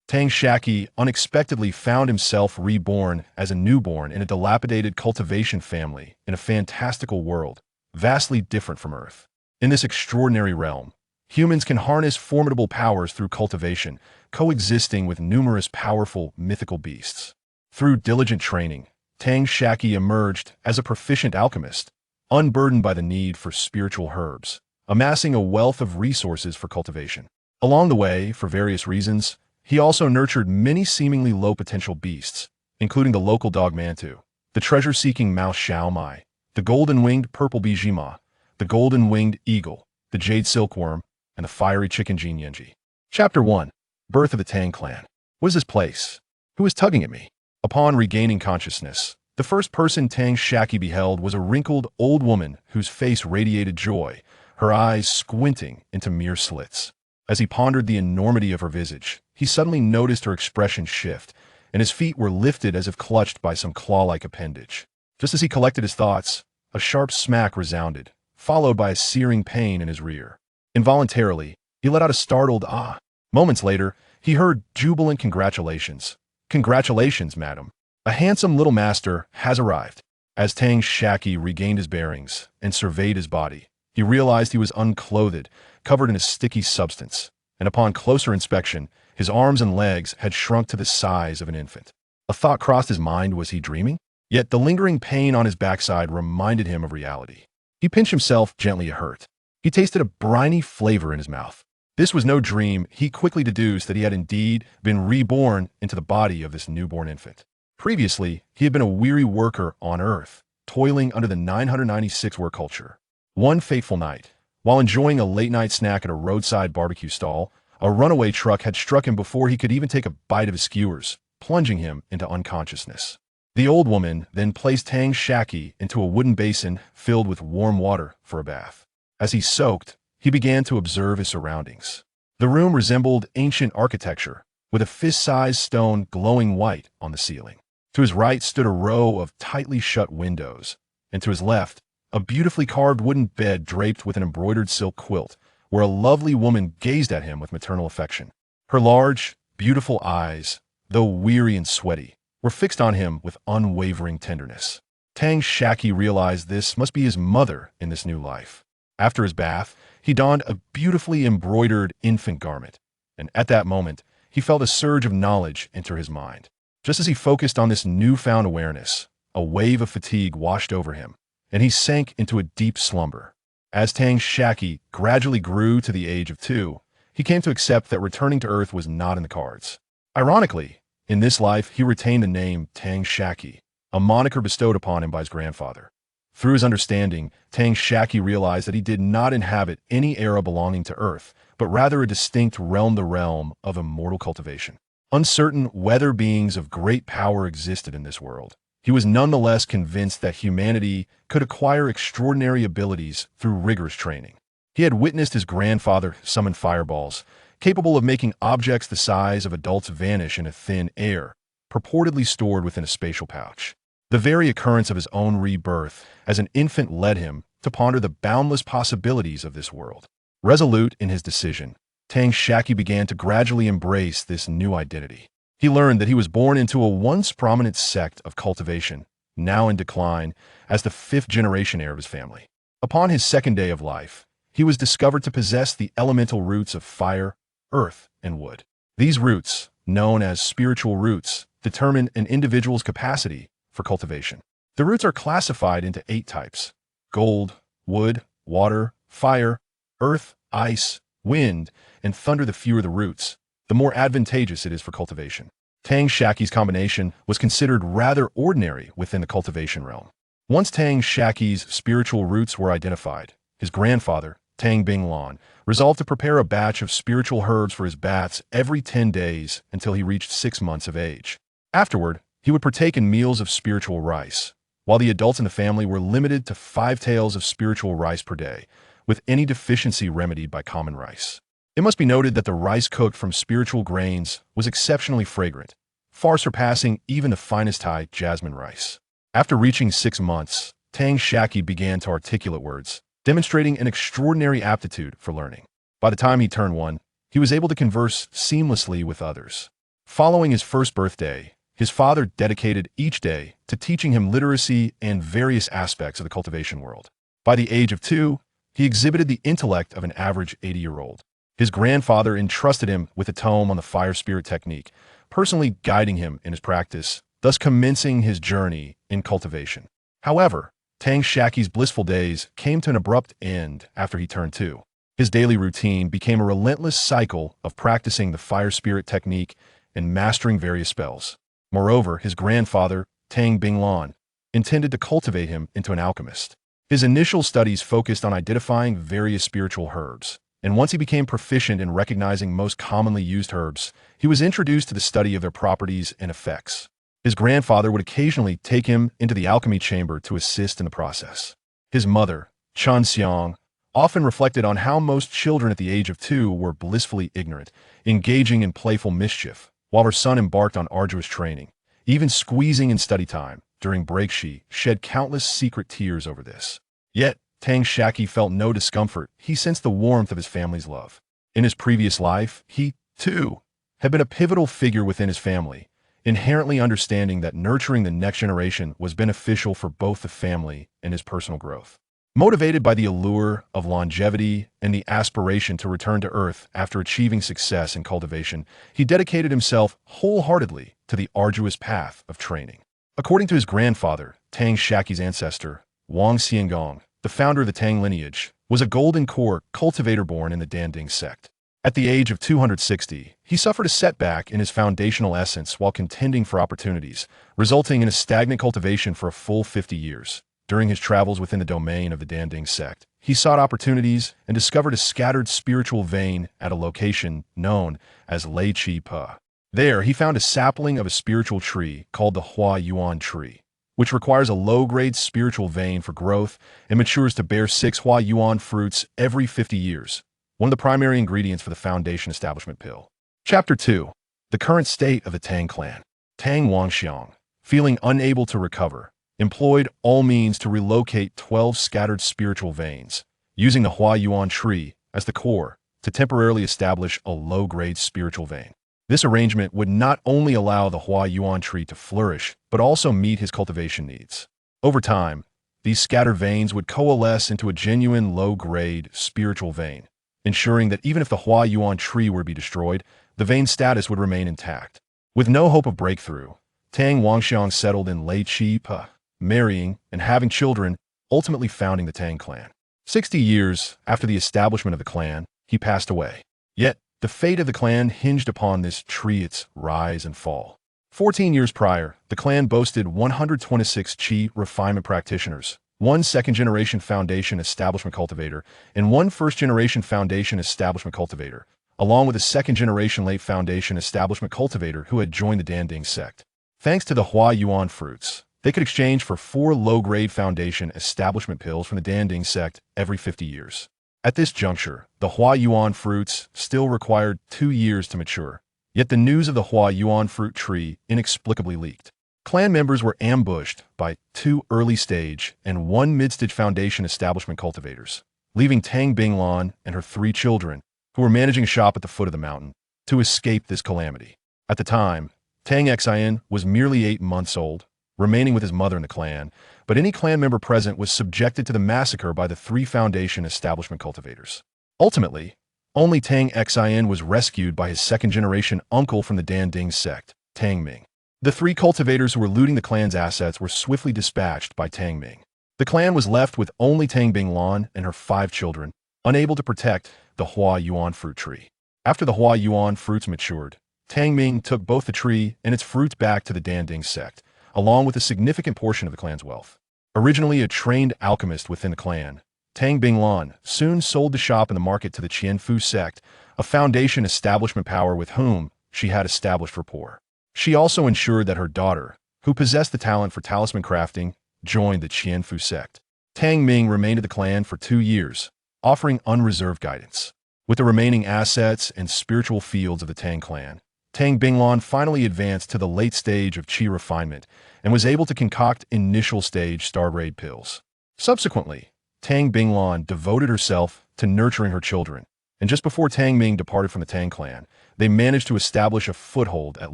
Tang Shaqi unexpectedly found himself reborn as a newborn in a dilapidated cultivation family in a fantastical world, vastly different from Earth. In this extraordinary realm, humans can harness formidable powers through cultivation, coexisting with numerous powerful mythical beasts. Through diligent training, Tang Shaqi emerged as a proficient alchemist, unburdened by the need for spiritual herbs, amassing a wealth of resources for cultivation. Along the way, for various reasons, he also nurtured many seemingly low-potential beasts, including the local dog Mantu, the treasure-seeking mouse Xiaomai, the golden-winged purple bee Jima, the golden-winged eagle, the jade silkworm, and the fiery chicken Xianxia. Chapter 1. Birth of the Tang Clan. What is this place? Who is tugging at me? Upon regaining consciousness, the first person Tang Shaqi beheld was a wrinkled old woman whose face radiated joy, her eyes squinting into mere slits. As he pondered the enormity of her visage, he suddenly noticed her expression shift, and his feet were lifted as if clutched by some claw-like appendage. Just as he collected his thoughts, a sharp smack resounded, followed by a searing pain in his rear. Involuntarily, he let out a startled "ah." Moments later, he heard jubilant congratulations. "Congratulations, madam. A handsome little master has arrived." As Tang Shaqi regained his bearings and surveyed his body, he realized he was unclothed, covered in a sticky substance, and upon closer inspection, his arms and legs had shrunk to the size of an infant. A thought crossed his mind: was he dreaming? Yet the lingering pain on his backside reminded him of reality. He pinched himself gently. It hurt. He tasted a briny flavor in his mouth. This was no dream. He quickly deduced that he had indeed been reborn into the body of this newborn infant. Previously, he had been a weary worker on Earth, toiling under the 996 work culture. One fateful night, while enjoying a late-night snack at a roadside barbecue stall, a runaway truck had struck him before he could even take a bite of his skewers, plunging him into unconsciousness. The old woman then placed Tang Shaqi into a wooden basin filled with warm water for a bath. As he soaked, he began to observe his surroundings. The room resembled ancient architecture, with a fist-sized stone glowing white on the ceiling. To his right stood a row of tightly shut windows, and to his left, a beautifully carved wooden bed draped with an embroidered silk quilt, where a lovely woman gazed at him with maternal affection. Her large, beautiful eyes, though weary and sweaty, were fixed on him with unwavering tenderness. Tang Shaqi realized this must be his mother in this new life. After his bath, he donned a beautifully embroidered infant garment, and at that moment, he felt a surge of knowledge enter his mind. Just as he focused on this newfound awareness, a wave of fatigue washed over him, and he sank into a deep slumber. As Tang Shaqi gradually grew to the age of 2, he came to accept that returning to Earth was not in the cards. Ironically, in this life, he retained the name Tang Shaqi, a moniker bestowed upon him by his grandfather. Through his understanding, Tang Shaqi realized that he did not inhabit any era belonging to Earth, but rather a distinct realm, the realm of immortal cultivation. Uncertain whether beings of great power existed in this world, he was nonetheless convinced that humanity could acquire extraordinary abilities through rigorous training. He had witnessed his grandfather summon fireballs, capable of making objects the size of adults vanish in a thin air, purportedly stored within a spatial pouch. The very occurrence of his own rebirth as an infant led him to ponder the boundless possibilities of this world. Resolute in his decision, Tang Shaqi began to gradually embrace this new identity. He learned that he was born into a once prominent sect of cultivation, now in decline, as the 5th-generation heir of his family. Upon his second day of life, he was discovered to possess the elemental roots of fire, earth, and wood. These roots, known as spiritual roots, determine an individual's capacity for cultivation. The roots are classified into 8 types: gold, wood, water, fire, earth, ice, wind, and thunder. The fewer the roots, the more advantageous it is for cultivation. Tang Shaqi's combination was considered rather ordinary within the cultivation realm. Once Tang Shaqi's spiritual roots were identified, his grandfather, Tang Binglan, resolved to prepare a batch of spiritual herbs for his baths every 10 days until he reached 6 months of age. Afterward, he would partake in meals of spiritual rice, while the adults in the family were limited to 5 taels of spiritual rice per day, with any deficiency remedied by common rice. It must be noted that the rice cooked from spiritual grains was exceptionally fragrant, far surpassing even the finest Thai jasmine rice. After reaching 6 months, Tang Shaqi began to articulate words, demonstrating an extraordinary aptitude for learning. By the time he turned 1, he was able to converse seamlessly with others. Following his first birthday, his father dedicated each day to teaching him literacy and various aspects of the cultivation world. By the age of 2, he exhibited the intellect of an average 80-year-old. His grandfather entrusted him with a tome on the fire spirit technique, personally guiding him in his practice, thus commencing his journey in cultivation. However, Tang Shaqi's blissful days came to an abrupt end after he turned 2. His daily routine became a relentless cycle of practicing the fire spirit technique and mastering various spells. Moreover, his grandfather, Tang Binglan, intended to cultivate him into an alchemist. His initial studies focused on identifying various spiritual herbs, and once he became proficient in recognizing most commonly used herbs, he was introduced to the study of their properties and effects. His grandfather would occasionally take him into the alchemy chamber to assist in the process. His mother, xianxia, often reflected on how most children at the age of 2 were blissfully ignorant, engaging in playful mischief, while her son embarked on arduous training. Even squeezing in study time during break, she shed countless secret tears over this. Yet, Tang Shaqi felt no discomfort. He sensed the warmth of his family's love. In his previous life, he, too, had been a pivotal figure within his family, inherently understanding that nurturing the next generation was beneficial for both the family and his personal growth. Motivated by the allure of longevity and the aspiration to return to Earth after achieving success in cultivation, he dedicated himself wholeheartedly to the arduous path of training. According to his grandfather, Tang Shaqi's ancestor, Wang Xiangong, the founder of the Tang lineage, was a golden core cultivator born in the Danding sect. At the age of 260, he suffered a setback in his foundational essence while contending for opportunities, resulting in a stagnant cultivation for a full 50 years. During his travels within the domain of the Danding sect, he sought opportunities and discovered a scattered spiritual vein at a location known as Lei Chi Pa. There, he found a sapling of a spiritual tree called the Hua Yuan tree, which requires a low-grade spiritual vein for growth and matures to bear 6 Hua Yuan fruits every 50 years, one of the primary ingredients for the Foundation Establishment Pill. Chapter 2. The current state of the Tang clan. Tang Wangxiang, feeling unable to recover, employed all means to relocate 12 scattered spiritual veins, using the Hua Yuan tree as the core to temporarily establish a low-grade spiritual vein. This arrangement would not only allow the Hua Yuan tree to flourish, but also meet his cultivation needs. Over time, these scattered veins would coalesce into a genuine low-grade spiritual vein, ensuring that even if the Hua Yuan tree were to be destroyed, the vein status would remain intact. With no hope of breakthrough, Tang Wangxiang settled in Lei Chi Pa, marrying and having children, ultimately founding the Tang clan. 60 years after the establishment of the clan, he passed away. Yet, the fate of the clan hinged upon this tree's rise and fall. 14 years prior, the clan boasted 126 Qi refinement practitioners, 1 second-generation Foundation Establishment Cultivator, and 1 first-generation Foundation Establishment Cultivator, along with a second-generation late Foundation Establishment Cultivator who had joined the Danding sect. Thanks to the Hua Yuan fruits, they could exchange for 4 low-grade Foundation Establishment pills from the Danding sect every 50 years. At this juncture, the Hua Yuan fruits still required 2 years to mature, yet the news of the Hua Yuan fruit tree inexplicably leaked. Clan members were ambushed by 2 early-stage and 1 mid-stage Foundation Establishment cultivators, leaving Tang Binglan and her 3 children, who were managing a shop at the foot of the mountain, to escape this calamity. At the time, Tang Xian was merely 8 months old, remaining with his mother in the clan, but any clan member present was subjected to the massacre by the 3 Foundation Establishment cultivators. Ultimately, only Tang Xian was rescued by his second-generation uncle from the Danding sect, Tang Ming. The 3 cultivators who were looting the clan's assets were swiftly dispatched by Tang Ming. The clan was left with only Tang Binglan and her 5 children, unable to protect the Hua Yuan fruit tree. After the Hua Yuan fruits matured, Tang Ming took both the tree and its fruits back to the Danding sect, along with a significant portion of the clan's wealth. Originally a trained alchemist within the clan, Tang Binglan soon sold the shop and the market to the Qianfu sect, a Foundation Establishment power with whom she had established rapport. She also ensured that her daughter, who possessed the talent for talisman crafting, joined the Qianfu sect. Tang Ming remained at the clan for 2 years, offering unreserved guidance. With the remaining assets and spiritual fields of the Tang clan, Tang Binglan finally advanced to the late stage of Qi refinement and was able to concoct initial stage star-grade pills. Subsequently, Tang Binglan devoted herself to nurturing her children, and just before Tang Ming departed from the Tang clan, they managed to establish a foothold at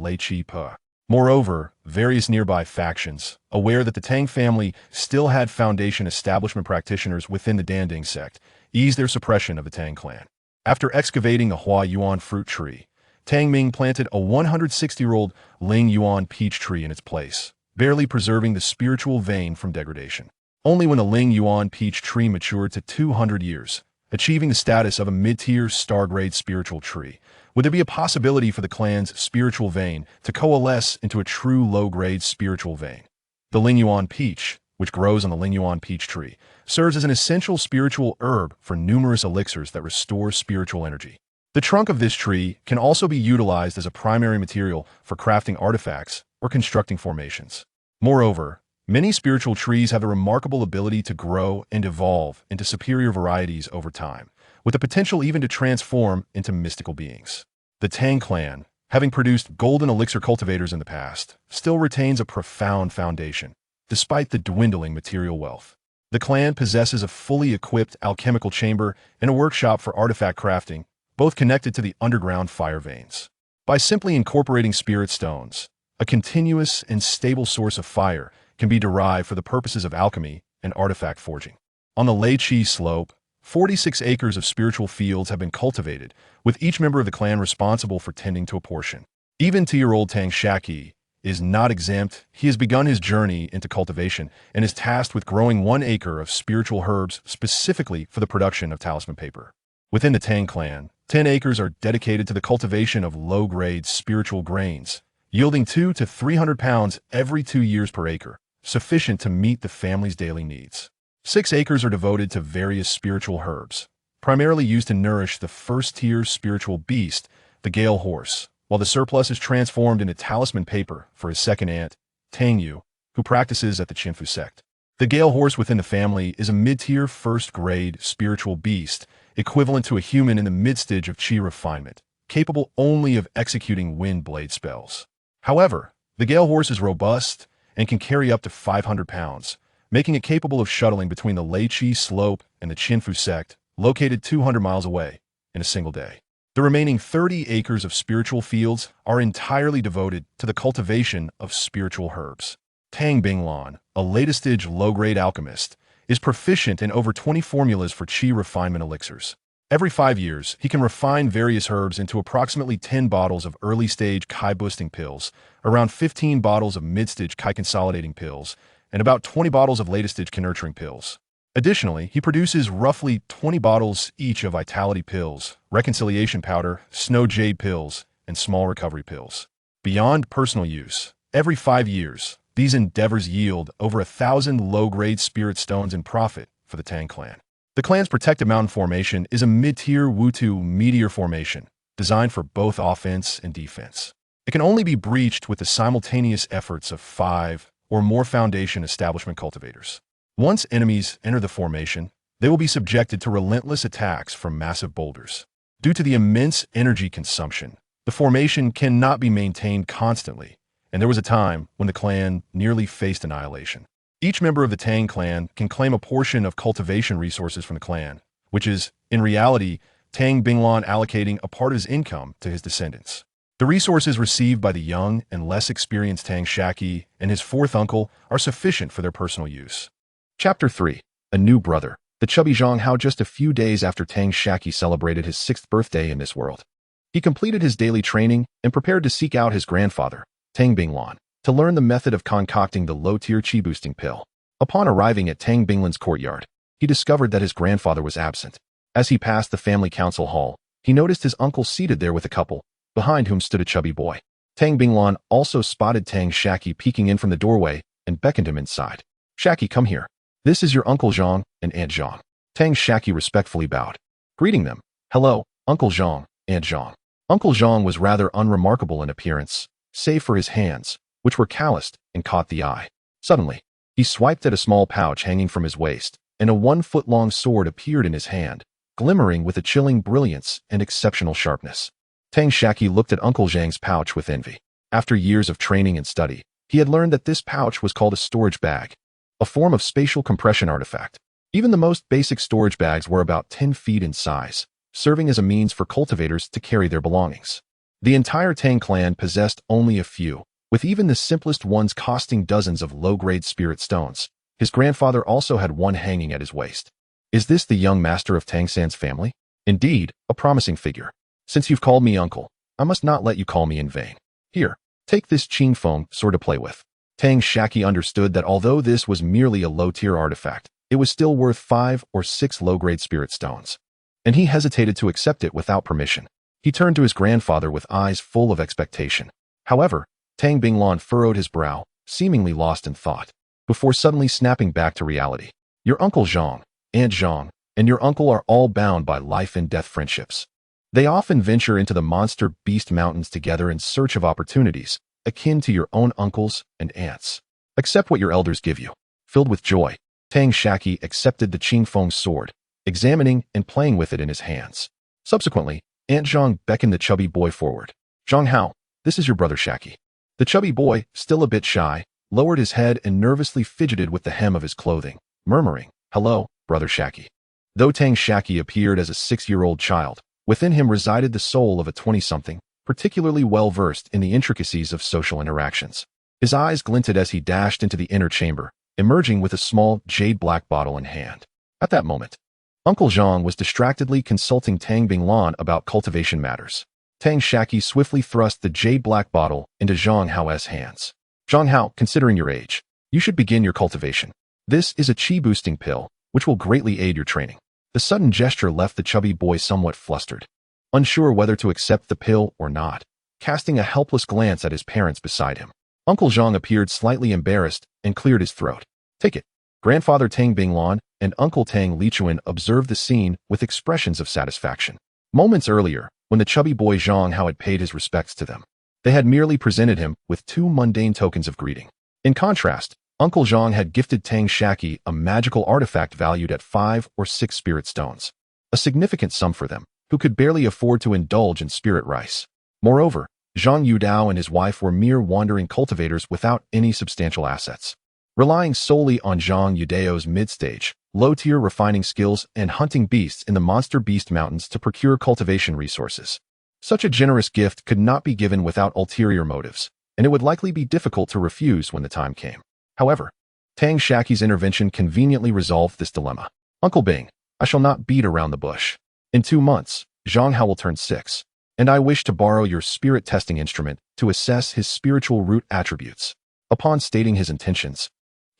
Lei Chi Pa. Moreover, various nearby factions, aware that the Tang family still had Foundation establishment practitioners within the Danding sect, eased their suppression of the Tang clan. After excavating the Hua Yuan fruit tree, Tang Ming planted a 160-year-old Ling Yuan peach tree in its place, barely preserving the spiritual vein from degradation. Only when the Ling Yuan peach tree matured to 200 years, achieving the status of a mid-tier star-grade spiritual tree, would there be a possibility for the clan's spiritual vein to coalesce into a true low-grade spiritual vein. The Ling Yuan peach, which grows on the Ling Yuan peach tree, serves as an essential spiritual herb for numerous elixirs that restore spiritual energy. The trunk of this tree can also be utilized as a primary material for crafting artifacts or constructing formations. Moreover, many spiritual trees have a remarkable ability to grow and evolve into superior varieties over time, with the potential even to transform into mystical beings. The Tang clan, having produced golden elixir cultivators in the past, still retains a profound foundation, despite the dwindling material wealth. The clan possesses a fully equipped alchemical chamber and a workshop for artifact crafting, both connected to the underground fire veins. By simply incorporating spirit stones, a continuous and stable source of fire can be derived for the purposes of alchemy and artifact forging. On the Lei Chi slope, 46 acres of spiritual fields have been cultivated, with each member of the clan responsible for tending to a portion. Even 2-year-old Tang Shaqi is not exempt. He has begun his journey into cultivation and is tasked with growing 1 acre of spiritual herbs specifically for the production of talisman paper. Within the Tang clan, 10 acres are dedicated to the cultivation of low-grade spiritual grains, yielding 200 to 300 pounds every 2 years per acre, sufficient to meet the family's daily needs. 6 acres are devoted to various spiritual herbs, primarily used to nourish the first-tier spiritual beast, the Gale Horse, while the surplus is transformed into talisman paper for his second aunt, Tang Yu, who practices at the Chinfu sect. The Gale Horse within the family is a mid-tier first-grade spiritual beast, equivalent to a human in the mid-stage of chi refinement, capable only of executing wind blade spells. However, the Gale Horse is robust and can carry up to 500 pounds, making it capable of shuttling between the Lei Chi slope and the Chinfu sect, located 200 miles away, in a single day. The remaining 30 acres of spiritual fields are entirely devoted to the cultivation of spiritual herbs. Tang Binglan, a latest-stage low-grade alchemist, is proficient in over 20 formulas for chi refinement elixirs. Every 5 years, he can refine various herbs into approximately 10 bottles of early-stage Kai-boosting pills, around 15 bottles of mid-stage Kai-consolidating pills, and about 20 bottles of latest-stage Kai-nurturing pills. Additionally, he produces roughly 20 bottles each of Vitality pills, Reconciliation powder, Snow Jade pills, and Small Recovery pills. Beyond personal use, every 5 years, these endeavors yield over 1,000 low-grade spirit stones in profit for the Tang clan. The clan's protected mountain formation is a mid-tier Wutu meteor formation, designed for both offense and defense. It can only be breached with the simultaneous efforts of 5 or more Foundation establishment cultivators. Once enemies enter the formation, they will be subjected to relentless attacks from massive boulders. Due to the immense energy consumption, the formation cannot be maintained constantly, and there was a time when the clan nearly faced annihilation. Each member of the Tang clan can claim a portion of cultivation resources from the clan, which is, in reality, Tang Binglan allocating a part of his income to his descendants. The resources received by the young and less experienced Tang Shaqi and his 4th uncle are sufficient for their personal use. Chapter 3. A New Brother. The chubby Zhang Hao just a few days after Tang Shaqi celebrated his 6th birthday in this world. He completed his daily training and prepared to seek out his grandfather, Tang Binglan, to learn the method of concocting the low-tier chi-boosting pill. Upon arriving at Tang Binglan's courtyard, he discovered that his grandfather was absent. As he passed the family council hall, he noticed his uncle seated there with a couple, behind whom stood a chubby boy. Tang Binglan also spotted Tang Shaqi peeking in from the doorway and beckoned him inside. "Shaqi, come here. This is your Uncle Zhang and Aunt Zhang." Tang Shaqi respectfully bowed, greeting them. "Hello, Uncle Zhang, Aunt Zhang." Uncle Zhang was rather unremarkable in appearance, save for his hands, which were calloused and caught the eye. Suddenly, he swiped at a small pouch hanging from his waist, and a 1-foot-long sword appeared in his hand, glimmering with a chilling brilliance and exceptional sharpness. Tang Shaqi looked at Uncle Zhang's pouch with envy. After years of training and study, he had learned that this pouch was called a storage bag, a form of spatial compression artifact. Even the most basic storage bags were about 10 feet in size, serving as a means for cultivators to carry their belongings. The entire Tang clan possessed only a few, with even the simplest ones costing dozens of low-grade spirit stones. His grandfather also had one hanging at his waist. Is this the young master of Tang-san's family? Indeed, a promising figure. Since you've called me uncle, I must not let you call me in vain. Here, take this qingfeng sword to play with. Tang Shaqi understood that although this was merely a low-tier artifact, it was still worth 5 or 6 low-grade spirit stones. And he hesitated to accept it without permission. He turned to his grandfather with eyes full of expectation. However, Tang Binglan furrowed his brow, seemingly lost in thought, before suddenly snapping back to reality. Your uncle Zhang, Aunt Zhang, and your uncle are all bound by life-and-death friendships. They often venture into the monster beast mountains together in search of opportunities, akin to your own uncles and aunts. Accept what your elders give you. Filled with joy, Tang Shaqi accepted the qingfeng sword, examining and playing with it in his hands. Subsequently, Aunt Zhang beckoned the chubby boy forward. Zhang Hao, this is your brother Shaqi. The chubby boy, still a bit shy, lowered his head and nervously fidgeted with the hem of his clothing, murmuring, Hello, brother Shaqi. Though Tang Shaqi appeared as a 6-year-old child, within him resided the soul of a 20-something, particularly well-versed in the intricacies of social interactions. His eyes glinted as he dashed into the inner chamber, emerging with a small jade-black bottle in hand. At that moment, Uncle Zhang was distractedly consulting Tang Binglan about cultivation matters. Tang Shaqi swiftly thrust the jade-black bottle into Zhang Hao's hands. Zhang Hao, considering your age, you should begin your cultivation. This is a qi-boosting pill, which will greatly aid your training. The sudden gesture left the chubby boy somewhat flustered, unsure whether to accept the pill or not, casting a helpless glance at his parents beside him. Uncle Zhang appeared slightly embarrassed and cleared his throat. Take it. Grandfather Tang Binglan and Uncle Tang Lichuan observed the scene with expressions of satisfaction. Moments earlier, when the chubby boy Zhang Hao had paid his respects to them, they had merely presented him with 2 mundane tokens of greeting. In contrast, Uncle Zhang had gifted Tang Shaqi a magical artifact valued at 5 or 6 spirit stones, a significant sum for them, who could barely afford to indulge in spirit rice. Moreover, Zhang Yudao and his wife were mere wandering cultivators without any substantial assets. Relying solely on Zhang Yudao's mid-stage, low-tier refining skills and hunting beasts in the monster beast mountains to procure cultivation resources. Such a generous gift could not be given without ulterior motives, and it would likely be difficult to refuse when the time came. However, Tang Shaqi's intervention conveniently resolved this dilemma. Uncle Bing, I shall not beat around the bush. In 2 months, Zhang Hao will turn 6, and I wish to borrow your spirit testing instrument to assess his spiritual root attributes. Upon stating his intentions,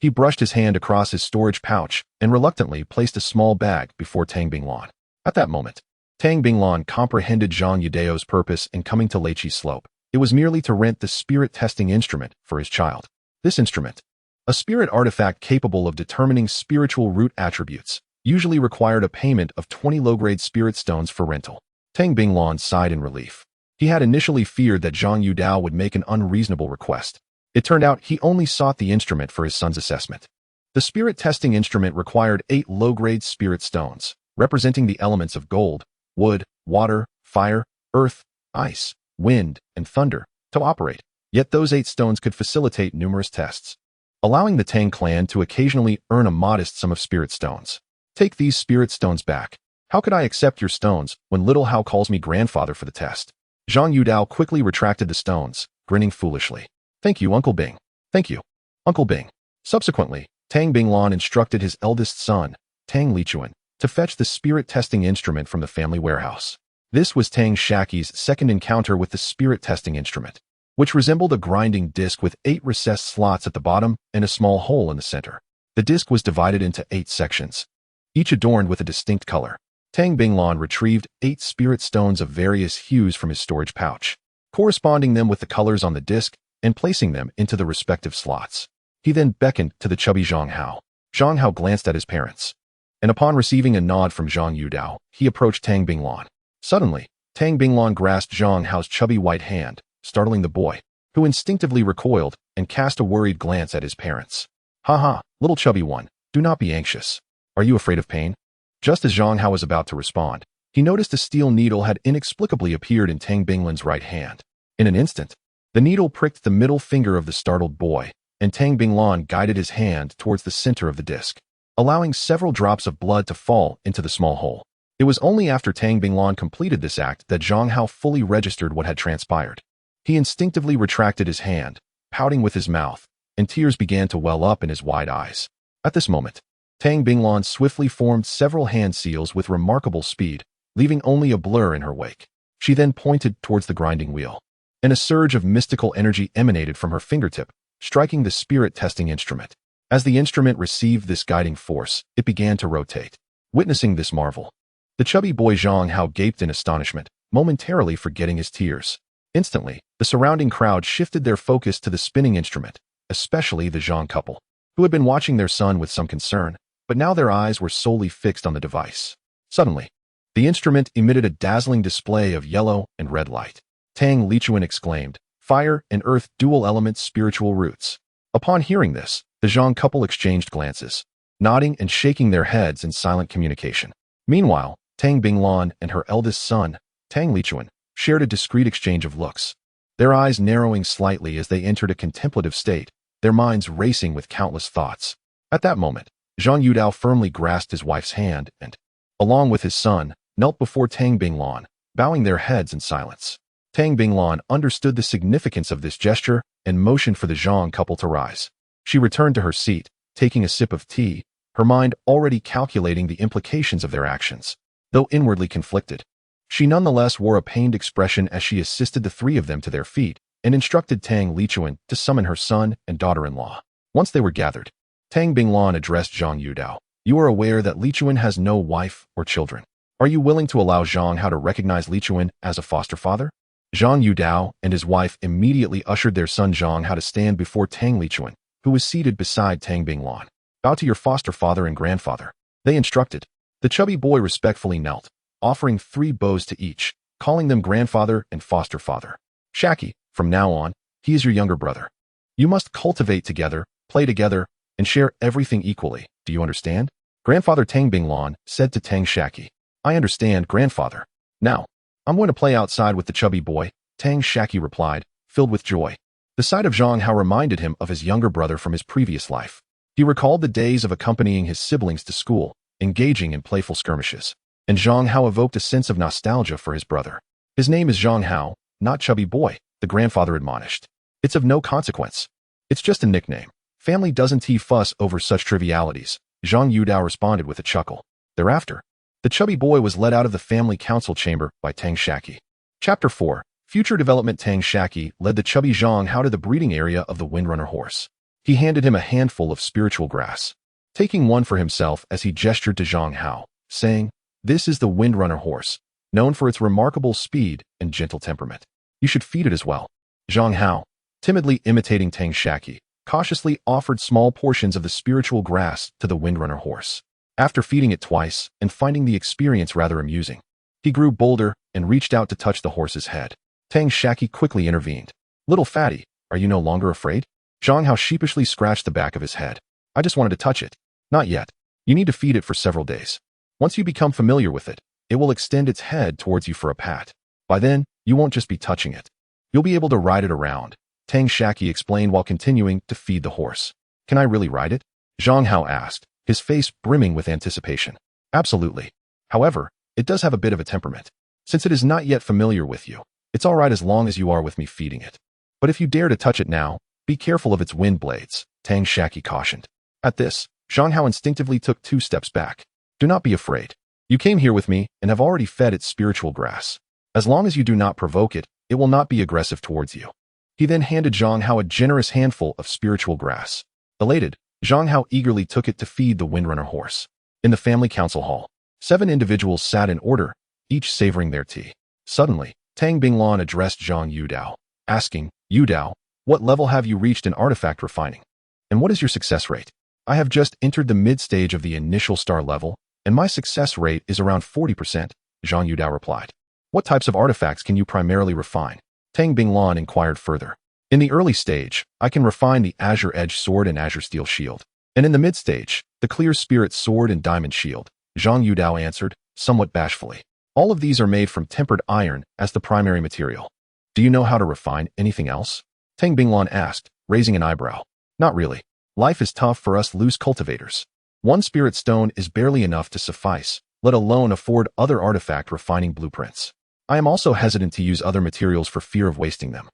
he brushed his hand across his storage pouch and reluctantly placed a small bag before Tang Binglan. At that moment, Tang Binglan comprehended Zhang Yudao's purpose in coming to Leichi Slope. It was merely to rent the spirit testing instrument for his child. This instrument, a spirit artifact capable of determining spiritual root attributes, usually required a payment of 20 low-grade spirit stones for rental. Tang Binglan sighed in relief. He had initially feared that Zhang Yudao would make an unreasonable request. It turned out he only sought the instrument for his son's assessment. The spirit testing instrument required 8 low-grade spirit stones, representing the elements of gold, wood, water, fire, earth, ice, wind, and thunder, to operate. Yet those 8 stones could facilitate numerous tests, allowing the Tang clan to occasionally earn a modest sum of spirit stones. Take these spirit stones back. How could I accept your stones when little Hao calls me grandfather for the test? Zhang Yudao quickly retracted the stones, grinning foolishly. Thank you, Uncle Bing. Thank you, Uncle Bing. Subsequently, Tang Binglan instructed his eldest son, Tang Lichuan, to fetch the spirit testing instrument from the family warehouse. This was Tang Shaqi's second encounter with the spirit testing instrument, which resembled a grinding disc with 8 recessed slots at the bottom and a small hole in the center. The disc was divided into 8 sections, each adorned with a distinct color. Tang Binglan retrieved 8 spirit stones of various hues from his storage pouch, corresponding them with the colors on the disc and placing them into the respective slots. He then beckoned to the chubby Zhang Hao. Zhang Hao glanced at his parents, and upon receiving a nod from Zhang Yudao, he approached Tang Binglan. Suddenly, Tang Binglan grasped Zhang Hao's chubby white hand, startling the boy, who instinctively recoiled and cast a worried glance at his parents. Ha, little chubby one, do not be anxious. Are you afraid of pain? Just as Zhang Hao was about to respond, he noticed a steel needle had inexplicably appeared in Tang Binglan's right hand. In an instant, the needle pricked the middle finger of the startled boy, and Tang Binglan guided his hand towards the center of the disc, allowing several drops of blood to fall into the small hole. It was only after Tang Binglan completed this act that Zhang Hao fully registered what had transpired. He instinctively retracted his hand, pouting with his mouth, and tears began to well up in his wide eyes. At this moment, Tang Binglan swiftly formed several hand seals with remarkable speed, leaving only a blur in her wake. She then pointed towards the grinding wheel, and a surge of mystical energy emanated from her fingertip, striking the spirit testing instrument. As the instrument received this guiding force, it began to rotate. Witnessing this marvel, the chubby boy Zhang Hao gaped in astonishment, momentarily forgetting his tears. Instantly, the surrounding crowd shifted their focus to the spinning instrument, especially the Zhang couple, who had been watching their son with some concern, but now their eyes were solely fixed on the device. Suddenly, the instrument emitted a dazzling display of yellow and red light. Tang Lichuan exclaimed, "Fire and earth dual elements spiritual roots." Upon hearing this, the Zhang couple exchanged glances, nodding and shaking their heads in silent communication. Meanwhile, Tang Binglan and her eldest son, Tang Lichuan, shared a discreet exchange of looks, their eyes narrowing slightly as they entered a contemplative state, their minds racing with countless thoughts. At that moment, Zhang Yudao firmly grasped his wife's hand and, along with his son, knelt before Tang Binglan, bowing their heads in silence. Tang Binglan understood the significance of this gesture and motioned for the Zhang couple to rise. She returned to her seat, taking a sip of tea, her mind already calculating the implications of their actions. Though inwardly conflicted, she nonetheless wore a pained expression as she assisted the three of them to their feet and instructed Tang Lichuan to summon her son and daughter-in-law. Once they were gathered, Tang Binglan addressed Zhang Yudao. "You are aware that Lichuan has no wife or children. Are you willing to allow Zhang Hao to recognize Lichuan as a foster father?" Zhang Yudao and his wife immediately ushered their son Zhang Hao to stand before Tang Lichuan, who was seated beside Tang Binglan. "Bow to your foster father and grandfather," they instructed. The chubby boy respectfully knelt, offering 3 bows to each, calling them grandfather and foster father. "Shaqi, from now on, he is your younger brother. You must cultivate together, play together, and share everything equally. Do you understand?" Grandfather Tang Binglan said to Tang Shaqi. "I understand, grandfather. Now, I'm going to play outside with the chubby boy," Tang Shaqi replied, filled with joy. The sight of Zhang Hao reminded him of his younger brother from his previous life. He recalled the days of accompanying his siblings to school, engaging in playful skirmishes, and Zhang Hao evoked a sense of nostalgia for his brother. "His name is Zhang Hao, not chubby boy," the grandfather admonished. "It's of no consequence. It's just a nickname. Family doesn't fuss over such trivialities," Zhang Yudao responded with a chuckle. Thereafter, the chubby boy was led out of the family council chamber by Tang Shaqi. Chapter 4. Future development. Tang Shaqi led the chubby Zhang Hao to the breeding area of the Windrunner horse. He handed him a handful of spiritual grass, taking one for himself as he gestured to Zhang Hao, saying, "This is the Windrunner horse, known for its remarkable speed and gentle temperament. You should feed it as well." Zhang Hao, timidly imitating Tang Shaqi, cautiously offered small portions of the spiritual grass to the Windrunner horse. After feeding it twice and finding the experience rather amusing, he grew bolder and reached out to touch the horse's head. Tang Shaqi quickly intervened. "Little fatty, are you no longer afraid?" Zhang Hao sheepishly scratched the back of his head. "I just wanted to touch it." "Not yet. You need to feed it for several days. Once you become familiar with it, it will extend its head towards you for a pat. By then, you won't just be touching it. You'll be able to ride it around," Tang Shaqi explained while continuing to feed the horse. "Can I really ride it?" Zhang Hao asked, his face brimming with anticipation. "Absolutely. However, it does have a bit of a temperament. Since it is not yet familiar with you, it's all right as long as you are with me feeding it. But if you dare to touch it now, be careful of its wind blades," Tang Shaqi cautioned. At this, Zhang Hao instinctively took 2 steps back. "Do not be afraid. You came here with me and have already fed it spiritual grass. As long as you do not provoke it, it will not be aggressive towards you." He then handed Zhang Hao a generous handful of spiritual grass. Elated, Zhang Hao eagerly took it to feed the Windrunner horse. In the family council hall, 7 individuals sat in order, each savoring their tea. Suddenly, Tang Binglan addressed Zhang Yudao, asking, "Yudao, what level have you reached in artifact refining? And what is your success rate?" "I have just entered the mid-stage of the initial star level, and my success rate is around 40%, Zhang Yudao replied. "What types of artifacts can you primarily refine?" Tang Binglan inquired further. "In the early stage, I can refine the Azure Edge Sword and Azure Steel Shield. And in the mid-stage, the Clear Spirit Sword and Diamond Shield," Zhang Yudao answered, somewhat bashfully. "All of these are made from tempered iron as the primary material. Do you know how to refine anything else?" Tang Binglan asked, raising an eyebrow. "Not really. Life is tough for us loose cultivators. 1 spirit stone is barely enough to suffice," let alone afford other artifact refining blueprints. I am also hesitant to use other materials for fear of wasting them,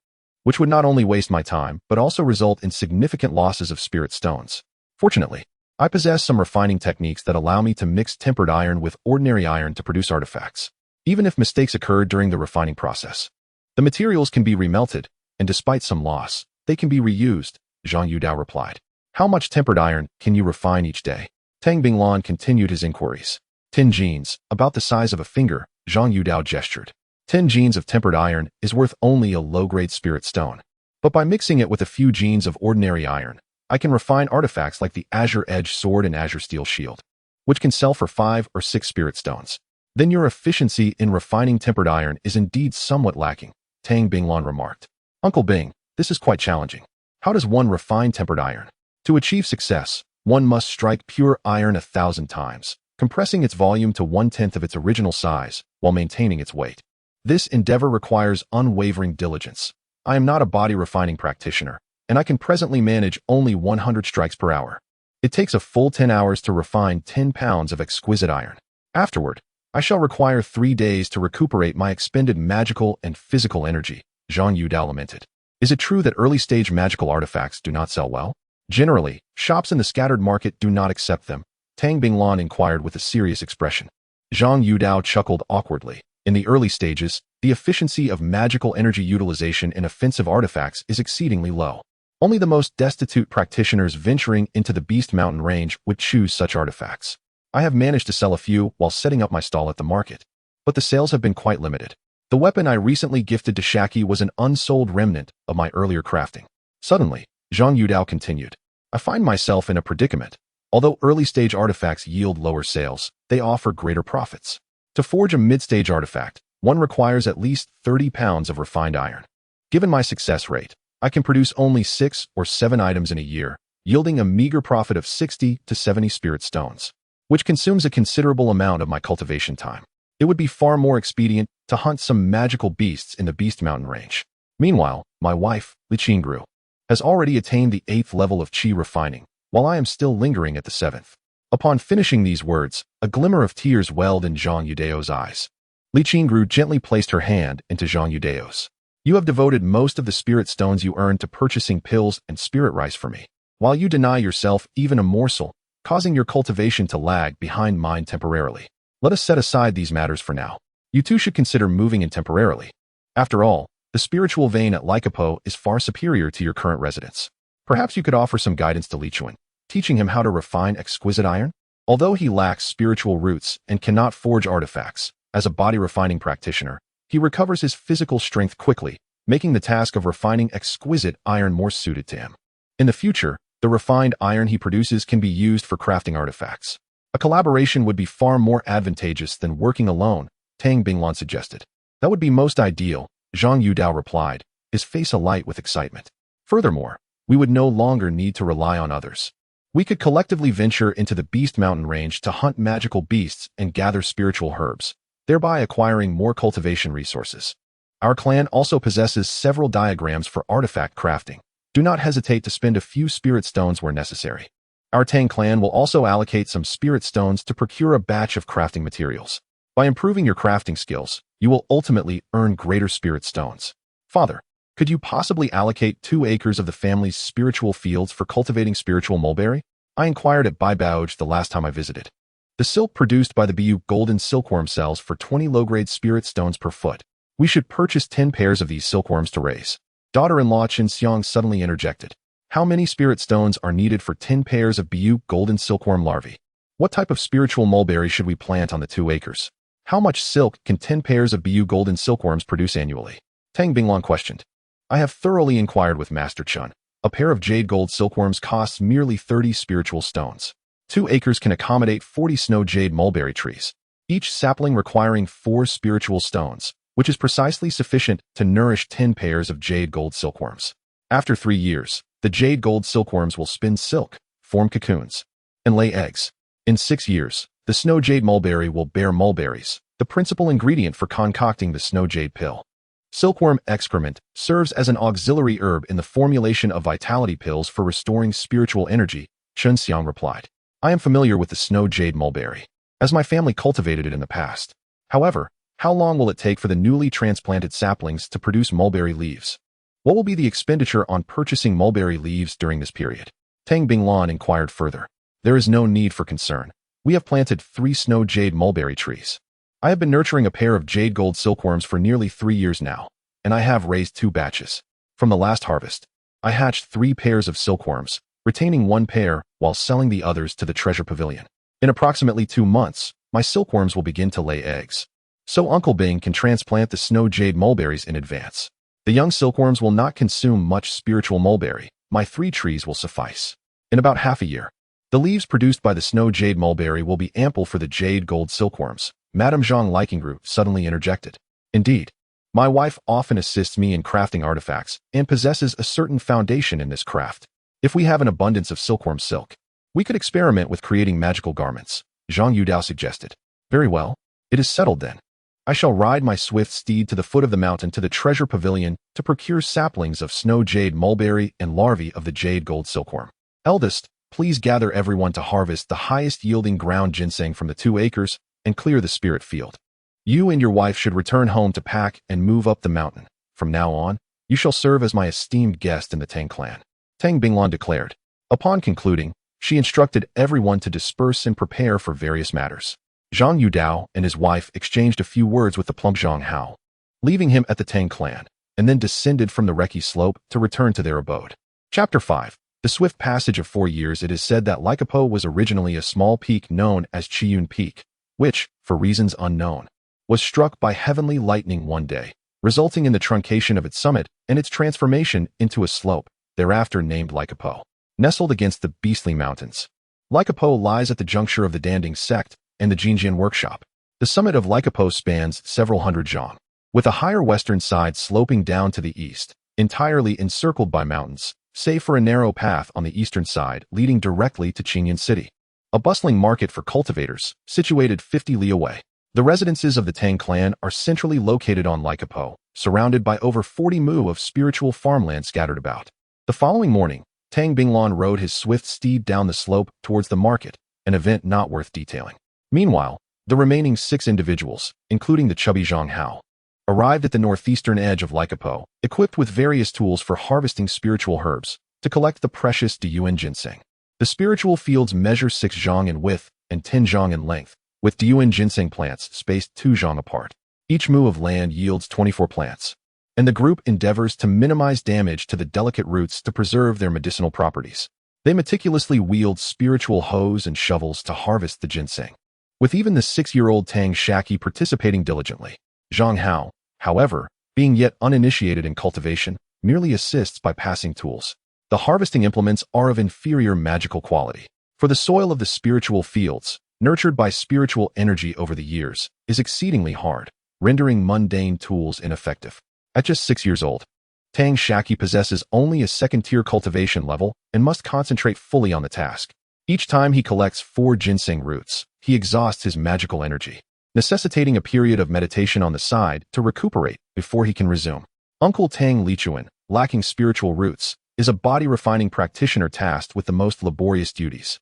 which would not only waste my time, but also result in significant losses of spirit stones. Fortunately, I possess some refining techniques that allow me to mix tempered iron with ordinary iron to produce artifacts, even if mistakes occurred during the refining process. The materials can be remelted, and despite some loss, they can be reused, Zhang Yudao replied. How much tempered iron can you refine each day? Tang Binglan continued his inquiries. 10 genes, about the size of a finger, Zhang Yudao gestured. 10 genes of tempered iron is worth only a low-grade spirit stone. But by mixing it with a few genes of ordinary iron, I can refine artifacts like the Azure Edge Sword and Azure Steel Shield, which can sell for 5 or 6 spirit stones. Then your efficiency in refining tempered iron is indeed somewhat lacking, Tang Binglan remarked. Uncle Bing, this is quite challenging. How does one refine tempered iron? To achieve success, one must strike pure iron 1,000 times, compressing its volume to 1/10 of its original size while maintaining its weight. This endeavor requires unwavering diligence. I am not a body refining practitioner, and I can presently manage only 100 strikes per hour. It takes a full 10 hours to refine 10 pounds of exquisite iron. Afterward, I shall require 3 days to recuperate my expended magical and physical energy, Zhang Yudao lamented. Is it true that early-stage magical artifacts do not sell well? Generally, shops in the scattered market do not accept them, Tang Binglan inquired with a serious expression. Zhang Yudao chuckled awkwardly. In the early stages, the efficiency of magical energy utilization in offensive artifacts is exceedingly low. Only the most destitute practitioners venturing into the Beast Mountain range would choose such artifacts. I have managed to sell a few while setting up my stall at the market, but the sales have been quite limited. The weapon I recently gifted to Shaqi was an unsold remnant of my earlier crafting. Suddenly, Zhang Yudao continued, I find myself in a predicament. Although early-stage artifacts yield lower sales, they offer greater profits. To forge a mid-stage artifact, one requires at least 30 pounds of refined iron. Given my success rate, I can produce only 6 or 7 items in a year, yielding a meager profit of 60 to 70 spirit stones, which consumes a considerable amount of my cultivation time. It would be far more expedient to hunt some magical beasts in the Beast Mountain range. Meanwhile, my wife, Li Qingru, has already attained the 8th level of qi refining, while I am still lingering at the 7th. Upon finishing these words, a glimmer of tears welled in Zhang Yudao's eyes. Li Qingru gently placed her hand into Zhang Yudao's. You have devoted most of the spirit stones you earned to purchasing pills and spirit rice for me, while you deny yourself even a morsel, causing your cultivation to lag behind mine temporarily. Let us set aside these matters for now. You too should consider moving in temporarily. After all, the spiritual vein at Lycopo is far superior to your current residence. Perhaps you could offer some guidance to Li Chuan, teaching him how to refine exquisite iron? Although he lacks spiritual roots and cannot forge artifacts, as a body refining practitioner, he recovers his physical strength quickly, making the task of refining exquisite iron more suited to him. In the future, the refined iron he produces can be used for crafting artifacts. A collaboration would be far more advantageous than working alone, Tang Binglan suggested. That would be most ideal, Zhang Yudao replied, his face alight with excitement. Furthermore, we would no longer need to rely on others. We could collectively venture into the Beast Mountain range to hunt magical beasts and gather spiritual herbs, thereby acquiring more cultivation resources. Our clan also possesses several diagrams for artifact crafting. Do not hesitate to spend a few spirit stones where necessary. Our Tang clan will also allocate some spirit stones to procure a batch of crafting materials. By improving your crafting skills, you will ultimately earn greater spirit stones. Father, could you possibly allocate 2 acres of the family's spiritual fields for cultivating spiritual mulberry? I inquired at Bai Baoj the last time I visited. The silk produced by the Bu golden silkworm sells for 20 low-grade spirit stones per foot. We should purchase 10 pairs of these silkworms to raise. Daughter-in-law Xianxia suddenly interjected. How many spirit stones are needed for 10 pairs of Bu golden silkworm larvae? What type of spiritual mulberry should we plant on the 2 acres? How much silk can 10 pairs of Bu golden silkworms produce annually? Tang Binglan questioned. I have thoroughly inquired with Master Chun. A pair of jade gold silkworms costs merely 30 spiritual stones. 2 acres can accommodate 40 snow jade mulberry trees, each sapling requiring 4 spiritual stones, which is precisely sufficient to nourish 10 pairs of jade gold silkworms. After 3 years, the jade gold silkworms will spin silk, form cocoons, and lay eggs. In 6 years, the snow jade mulberry will bear mulberries, the principal ingredient for concocting the snow jade pill. Silkworm excrement serves as an auxiliary herb in the formulation of vitality pills for restoring spiritual energy, Chun Xiang replied. I am familiar with the snow jade mulberry. as my family cultivated it in the past. However, how long will it take for the newly transplanted saplings to produce mulberry leaves? What will be the expenditure on purchasing mulberry leaves during this period? Tang Binglan inquired further. There is no need for concern. We have planted 3 snow jade mulberry trees. I have been nurturing a pair of jade gold silkworms for nearly 3 years now, and I have raised 2 batches. From the last harvest, I hatched 3 pairs of silkworms, retaining 1 pair while selling the others to the treasure pavilion. In approximately 2 months, my silkworms will begin to lay eggs. So Uncle Bing can transplant the snow jade mulberries in advance. The young silkworms will not consume much spiritual mulberry. My 3 trees will suffice. In about half a year, the leaves produced by the snow jade mulberry will be ample for the jade gold silkworms, Madame Zhang Likingru suddenly interjected. Indeed, my wife often assists me in crafting artifacts and possesses a certain foundation in this craft. If we have an abundance of silkworm silk, we could experiment with creating magical garments, Zhang Yudao suggested. Very well, it is settled then. I shall ride my swift steed to the foot of the mountain to the treasure pavilion to procure saplings of snow jade mulberry and larvae of the jade gold silkworm. Eldest, please gather everyone to harvest the highest yielding ground ginseng from the 2 acres and clear the spirit field. You and your wife should return home to pack and move up the mountain. From now on, you shall serve as my esteemed guest in the Tang clan, Tang Binglan declared. Upon concluding, she instructed everyone to disperse and prepare for various matters. Zhang Yudao and his wife exchanged a few words with the plump Zhang Hao, leaving him at the Tang clan, and then descended from the Reki slope to return to their abode. Chapter 5. The swift passage of 4 years. It is said that Lycopo was originally a small peak known as Chiyun Peak, which, for reasons unknown, was struck by heavenly lightning one day, resulting in the truncation of its summit and its transformation into a slope, thereafter named Lycopo. Nestled against the Beastly Mountains, Lycopo lies at the juncture of the Danding sect and the Jinjian workshop. The summit of Lycopo spans several hundred zhang, with a higher western side sloping down to the east, entirely encircled by mountains, save for a narrow path on the eastern side leading directly to Qingyan City, a bustling market for cultivators, situated 50 li away. The residences of the Tang clan are centrally located on Lycopo, surrounded by over 40 mu of spiritual farmland scattered about. The following morning, Tang Binglan rode his swift steed down the slope towards the market, an event not worth detailing. Meanwhile, the remaining 6 individuals, including the chubby Zhang Hao, arrived at the northeastern edge of Lycopo, equipped with various tools for harvesting spiritual herbs to collect the precious Diyuan ginseng. The spiritual fields measure 6 zhang in width and 10 zhang in length, with Diyuan ginseng plants spaced 2 zhang apart. Each mu of land yields 24 plants, and the group endeavors to minimize damage to the delicate roots to preserve their medicinal properties. They meticulously wield spiritual hoes and shovels to harvest the ginseng, with even the 6-year-old Tang Shaqi participating diligently. Zhang Hao, however, being yet uninitiated in cultivation, merely assists by passing tools. The harvesting implements are of inferior magical quality, for the soil of the spiritual fields, nurtured by spiritual energy over the years, is exceedingly hard, rendering mundane tools ineffective. At just 6 years old, Tang Shaqi possesses only a 2nd-tier cultivation level and must concentrate fully on the task. Each time he collects 4 ginseng roots, he exhausts his magical energy, necessitating a period of meditation on the side to recuperate before he can resume. Uncle Tang Lichuan, lacking spiritual roots, is a body-refining practitioner tasked with the most laborious duties.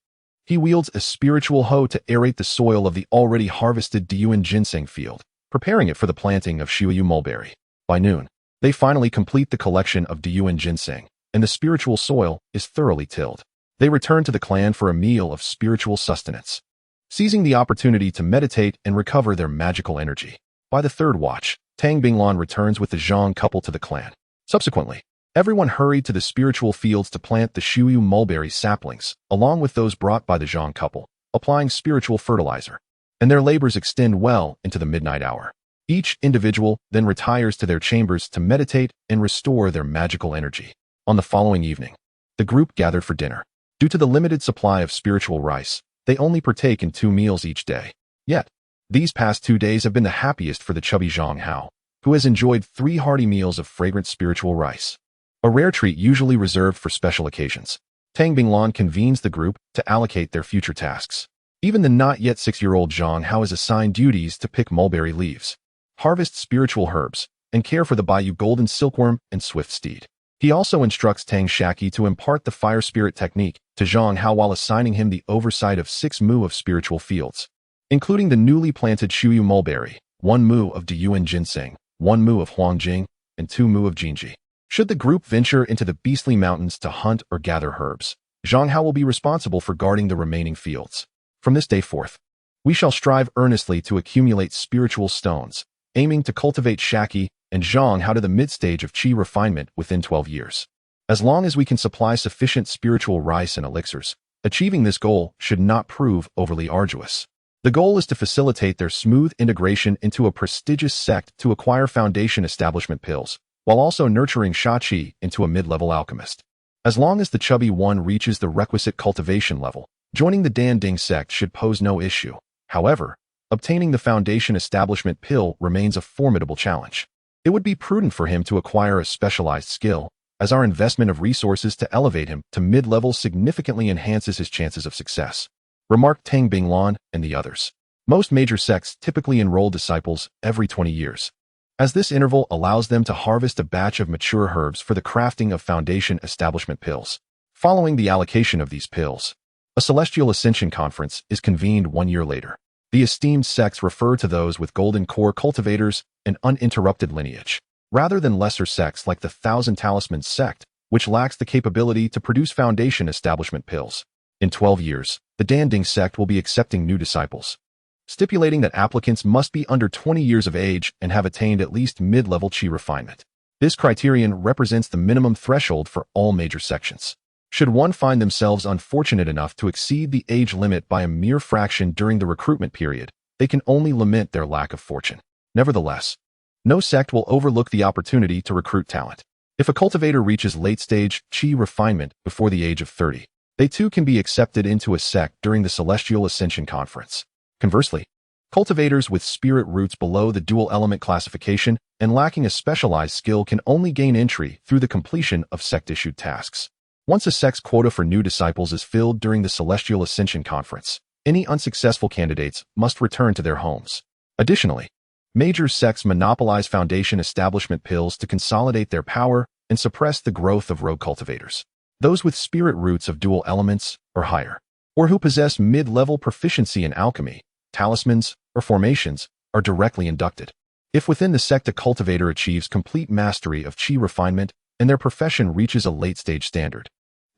He wields a spiritual hoe to aerate the soil of the already harvested Diyuan ginseng field, preparing it for the planting of Shiyu mulberry. By noon, they finally complete the collection of Diyuan ginseng, and the spiritual soil is thoroughly tilled. They return to the clan for a meal of spiritual sustenance, seizing the opportunity to meditate and recover their magical energy. By the 3rd watch, Tang Binglan returns with the Zhang couple to the clan. Subsequently, everyone hurried to the spiritual fields to plant the Shiyu mulberry saplings, along with those brought by the Zhang couple, applying spiritual fertilizer, and their labors extend well into the midnight hour. Each individual then retires to their chambers to meditate and restore their magical energy. On the following evening, the group gathered for dinner. Due to the limited supply of spiritual rice, they only partake in 2 meals each day. Yet, these past 2 days have been the happiest for the chubby Zhang Hao, who has enjoyed 3 hearty meals of fragrant spiritual rice, a rare treat usually reserved for special occasions. Tang Binglan convenes the group to allocate their future tasks. Even the not yet 6-year-old Zhang Hao is assigned duties to pick mulberry leaves, harvest spiritual herbs, and care for the Bayou golden silkworm and swift steed. He also instructs Tang Shaqi to impart the fire spirit technique to Zhang Hao while assigning him the oversight of 6 mu of spiritual fields. including the newly planted Shuyu mulberry, 1 mu of Diyuan ginseng, 1 mu of Huangjing, and 2 mu of Jinji. Should the group venture into the beastly mountains to hunt or gather herbs, Zhang Hao will be responsible for guarding the remaining fields. From this day forth, we shall strive earnestly to accumulate spiritual stones, aiming to cultivate Shaqi and Zhang Hao to the mid-stage of qi refinement within 12 years. As long as we can supply sufficient spiritual rice and elixirs, achieving this goal should not prove overly arduous. The goal is to facilitate their smooth integration into a prestigious sect to acquire foundation establishment pills, while also nurturing Shaqi into a mid-level alchemist. As long as the chubby one reaches the requisite cultivation level, joining the Danding sect should pose no issue. However, obtaining the foundation establishment pill remains a formidable challenge. It would be prudent for him to acquire a specialized skill, as our investment of resources to elevate him to mid-level significantly enhances his chances of success, remarked Tang Binglan and the others. Most major sects typically enroll disciples every 20 years, as this interval allows them to harvest a batch of mature herbs for the crafting of foundation establishment pills. Following the allocation of these pills, a Celestial Ascension Conference is convened 1 year later. The esteemed sects refer to those with golden core cultivators and uninterrupted lineage, rather than lesser sects like the Thousand Talismans sect, which lacks the capability to produce foundation establishment pills. In 12 years, the Danding sect will be accepting new disciples, stipulating that applicants must be under 20 years of age and have attained at least mid-level qi refinement. This criterion represents the minimum threshold for all major sections. Should one find themselves unfortunate enough to exceed the age limit by a mere fraction during the recruitment period, they can only lament their lack of fortune. Nevertheless, no sect will overlook the opportunity to recruit talent. If a cultivator reaches late-stage qi refinement before the age of 30, they too can be accepted into a sect during the Celestial Ascension Conference. Conversely, cultivators with spirit roots below the dual element classification and lacking a specialized skill can only gain entry through the completion of sect-issued tasks. Once a sect's quota for new disciples is filled during the Celestial Ascension Conference, any unsuccessful candidates must return to their homes. Additionally, major sects monopolize foundation establishment pills to consolidate their power and suppress the growth of rogue cultivators. Those with spirit roots of dual elements or higher, or who possess mid-level proficiency in alchemy, talismans, or formations, are directly inducted. If within the sect a cultivator achieves complete mastery of qi refinement and their profession reaches a late-stage standard,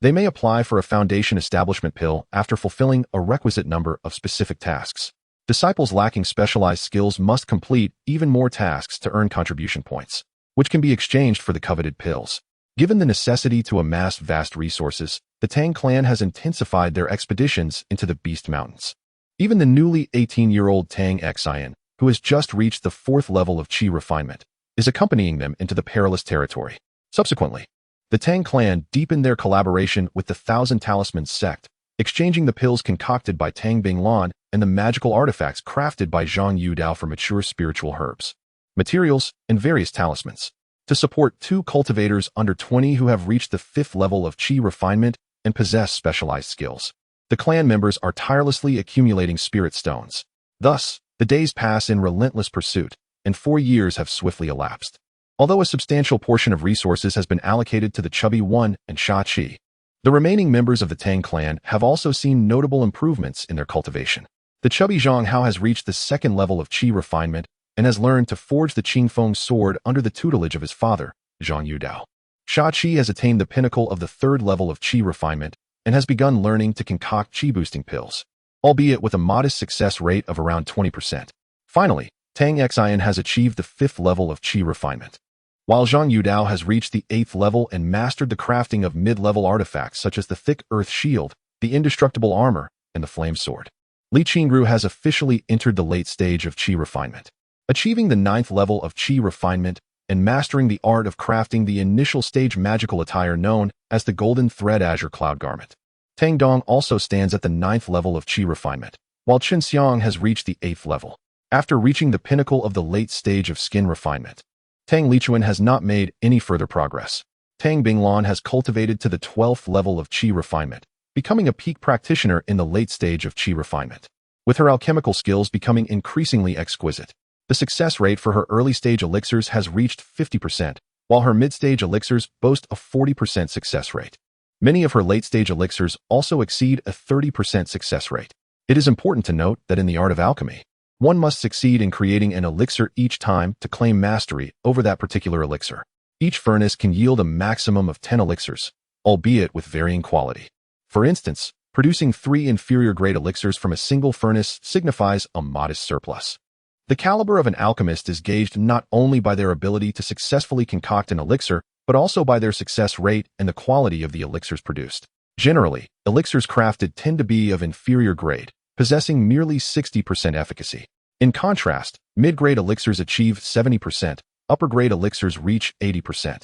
they may apply for a foundation establishment pill after fulfilling a requisite number of specific tasks. Disciples lacking specialized skills must complete even more tasks to earn contribution points, which can be exchanged for the coveted pills. Given the necessity to amass vast resources, the Tang clan has intensified their expeditions into the Beast Mountains. Even the newly 18-year-old Tang Xian, who has just reached the 4th level of qi refinement, is accompanying them into the perilous territory. Subsequently, the Tang clan deepened their collaboration with the Thousand Talismans sect, exchanging the pills concocted by Tang Binglan and the magical artifacts crafted by Zhang Yudao for mature spiritual herbs, materials, and various talismans, to support 2 cultivators under 20 who have reached the 5th level of qi refinement and possess specialized skills. The clan members are tirelessly accumulating spirit stones. Thus, the days pass in relentless pursuit, and 4 years have swiftly elapsed. Although a substantial portion of resources has been allocated to the Chubby One and Shaqi, the remaining members of the Tang clan have also seen notable improvements in their cultivation. The chubby Zhang Hao has reached the 2nd level of qi refinement and has learned to forge the Qingfeng sword under the tutelage of his father, Zhang Yudao. Shaqi has attained the pinnacle of the 3rd level of qi refinement and has begun learning to concoct qi-boosting pills, albeit with a modest success rate of around 20%. Finally, Tang Xian has achieved the 5th level of qi refinement, while Zhang Yudao has reached the 8th level and mastered the crafting of mid-level artifacts such as the thick earth shield, the indestructible armor, and the flame sword. Li Qingru has officially entered the late stage of qi refinement, achieving the 9th level of qi refinement and mastering the art of crafting the initial stage magical attire known as the Golden Thread Azure Cloud Garment. Tang Dong also stands at the 9th level of qi refinement, while Xianxia has reached the 8th level. After reaching the pinnacle of the late stage of skin refinement, Tang Lichuan has not made any further progress. Tang Binglan has cultivated to the 12th level of qi refinement, becoming a peak practitioner in the late stage of qi refinement, with her alchemical skills becoming increasingly exquisite. The success rate for her early-stage elixirs has reached 50%, while her mid-stage elixirs boast a 40% success rate. Many of her late-stage elixirs also exceed a 30% success rate. It is important to note that in the art of alchemy, one must succeed in creating an elixir each time to claim mastery over that particular elixir. Each furnace can yield a maximum of 10 elixirs, albeit with varying quality. For instance, producing 3 inferior-grade elixirs from a single furnace signifies a modest surplus. The caliber of an alchemist is gauged not only by their ability to successfully concoct an elixir, but also by their success rate and the quality of the elixirs produced. Generally, elixirs crafted tend to be of inferior grade, possessing merely 60% efficacy. In contrast, mid-grade elixirs achieve 70%, upper-grade elixirs reach 80%.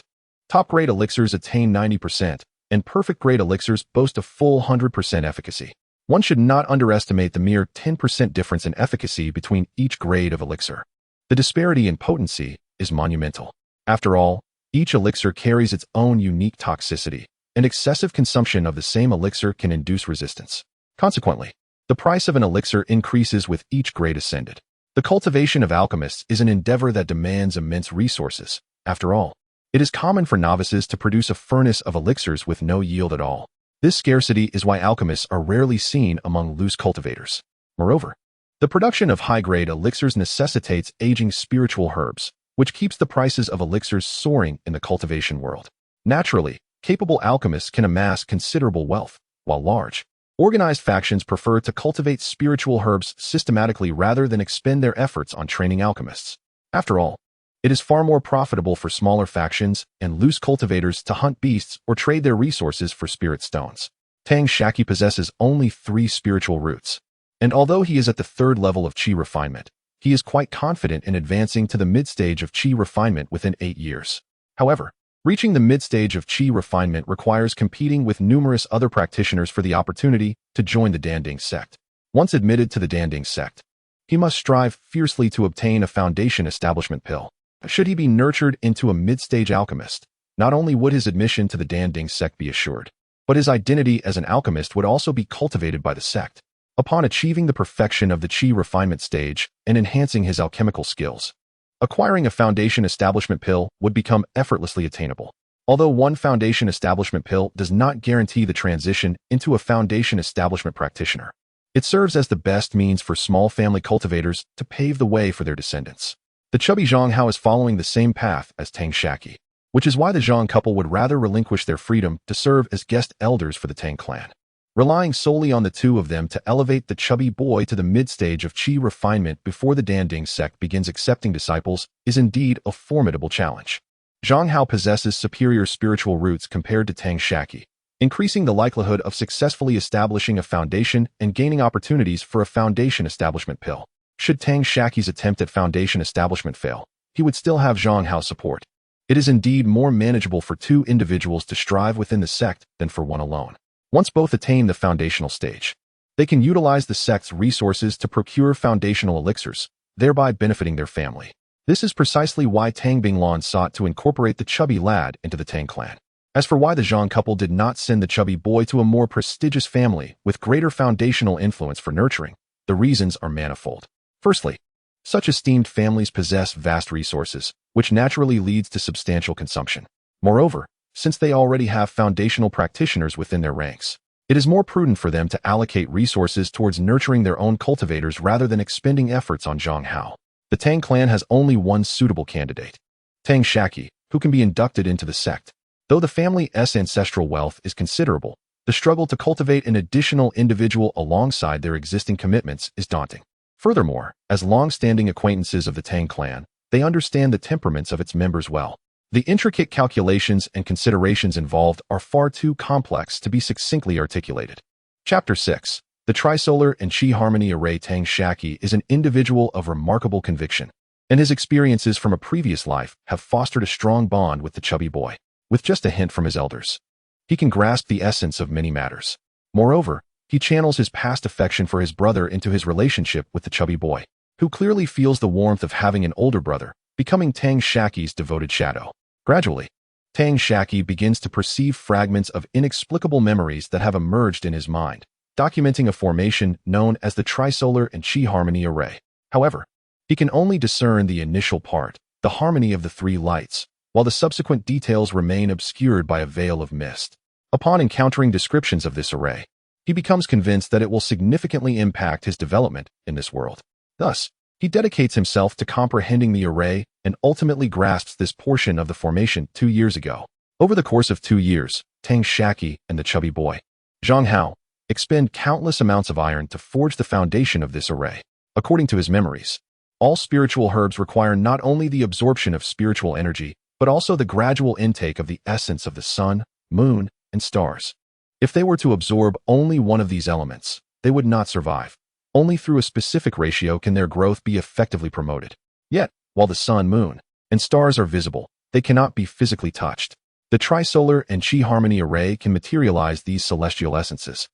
Top-grade elixirs attain 90%, and perfect-grade elixirs boast a full 100% efficacy. One should not underestimate the mere 10% difference in efficacy between each grade of elixir. The disparity in potency is monumental. After all, each elixir carries its own unique toxicity, and excessive consumption of the same elixir can induce resistance. Consequently, the price of an elixir increases with each grade ascended. The cultivation of alchemists is an endeavor that demands immense resources. After all, it is common for novices to produce a furnace of elixirs with no yield at all. This scarcity is why alchemists are rarely seen among loose cultivators. Moreover, the production of high-grade elixirs necessitates aging spiritual herbs, which keeps the prices of elixirs soaring in the cultivation world. Naturally, capable alchemists can amass considerable wealth, while large, organized factions prefer to cultivate spiritual herbs systematically rather than expend their efforts on training alchemists. After all, it is far more profitable for smaller factions and loose cultivators to hunt beasts or trade their resources for spirit stones. Tang Shaqi possesses only 3 spiritual roots, and although he is at the 3rd level of qi refinement, he is quite confident in advancing to the mid-stage of qi refinement within 8 years. However, reaching the mid-stage of qi refinement requires competing with numerous other practitioners for the opportunity to join the Danding sect. Once admitted to the Danding sect, he must strive fiercely to obtain a foundation establishment pill. Should he be nurtured into a mid-stage alchemist, not only would his admission to the Danding sect be assured, but his identity as an alchemist would also be cultivated by the sect. Upon achieving the perfection of the qi refinement stage and enhancing his alchemical skills, acquiring a foundation establishment pill would become effortlessly attainable. Although one foundation establishment pill does not guarantee the transition into a foundation establishment practitioner, it serves as the best means for small family cultivators to pave the way for their descendants. The chubby xianxia is following the same path as Tang Shaqi, which is why the Zhang couple would rather relinquish their freedom to serve as guest elders for the Tang clan. Relying solely on the two of them to elevate the chubby boy to the mid-stage of qi refinement before the Danding sect begins accepting disciples is indeed a formidable challenge. Xianxia possesses superior spiritual roots compared to Tang Shaqi, increasing the likelihood of successfully establishing a foundation and gaining opportunities for a foundation establishment pill. Should Tang Shaqi's attempt at foundation establishment fail, he would still have Xiangxia's support. It is indeed more manageable for 2 individuals to strive within the sect than for one alone. Once both attain the foundational stage, they can utilize the sect's resources to procure foundational elixirs, thereby benefiting their family. This is precisely why Tang Binglan sought to incorporate the chubby lad into the Tang clan. As for why the Zhang couple did not send the chubby boy to a more prestigious family with greater foundational influence for nurturing, the reasons are manifold. Firstly, such esteemed families possess vast resources, which naturally leads to substantial consumption. Moreover, since they already have foundational practitioners within their ranks, it is more prudent for them to allocate resources towards nurturing their own cultivators rather than expending efforts on Xianxia. The Tang clan has only one suitable candidate, Tang Shaqi, who can be inducted into the sect. Though the family's ancestral wealth is considerable, the struggle to cultivate an additional individual alongside their existing commitments is daunting. Furthermore, as long-standing acquaintances of the Tang clan, they understand the temperaments of its members well. The intricate calculations and considerations involved are far too complex to be succinctly articulated. Chapter 6. The Trisolar and Qi Harmony Array. Tang Shaqi is an individual of remarkable conviction, and his experiences from a previous life have fostered a strong bond with the chubby boy. With just a hint from his elders, he can grasp the essence of many matters. Moreover, he channels his past affection for his brother into his relationship with the chubby boy, who clearly feels the warmth of having an older brother, becoming Tang Shaqi's devoted shadow. Gradually, Tang Shaqi begins to perceive fragments of inexplicable memories that have emerged in his mind, documenting a formation known as the Trisolar and Qi Harmony Array. However, he can only discern the initial part, the harmony of the 3 lights, while the subsequent details remain obscured by a veil of mist. Upon encountering descriptions of this array, He becomes convinced that it will significantly impact his development in this world. Thus, he dedicates himself to comprehending the array and ultimately grasps this portion of the formation 2 years ago. Over the course of 2 years, Tang Shaqi and the chubby boy, Zhang Hao, expend countless amounts of iron to forge the foundation of this array. According to his memories, all spiritual herbs require not only the absorption of spiritual energy, but also the gradual intake of the essence of the sun, moon, and stars. If they were to absorb only one of these elements, they would not survive. Only through a specific ratio can their growth be effectively promoted. Yet, while the sun, moon, and stars are visible, they cannot be physically touched. The trisolar and chi harmony array can materialize these celestial essences,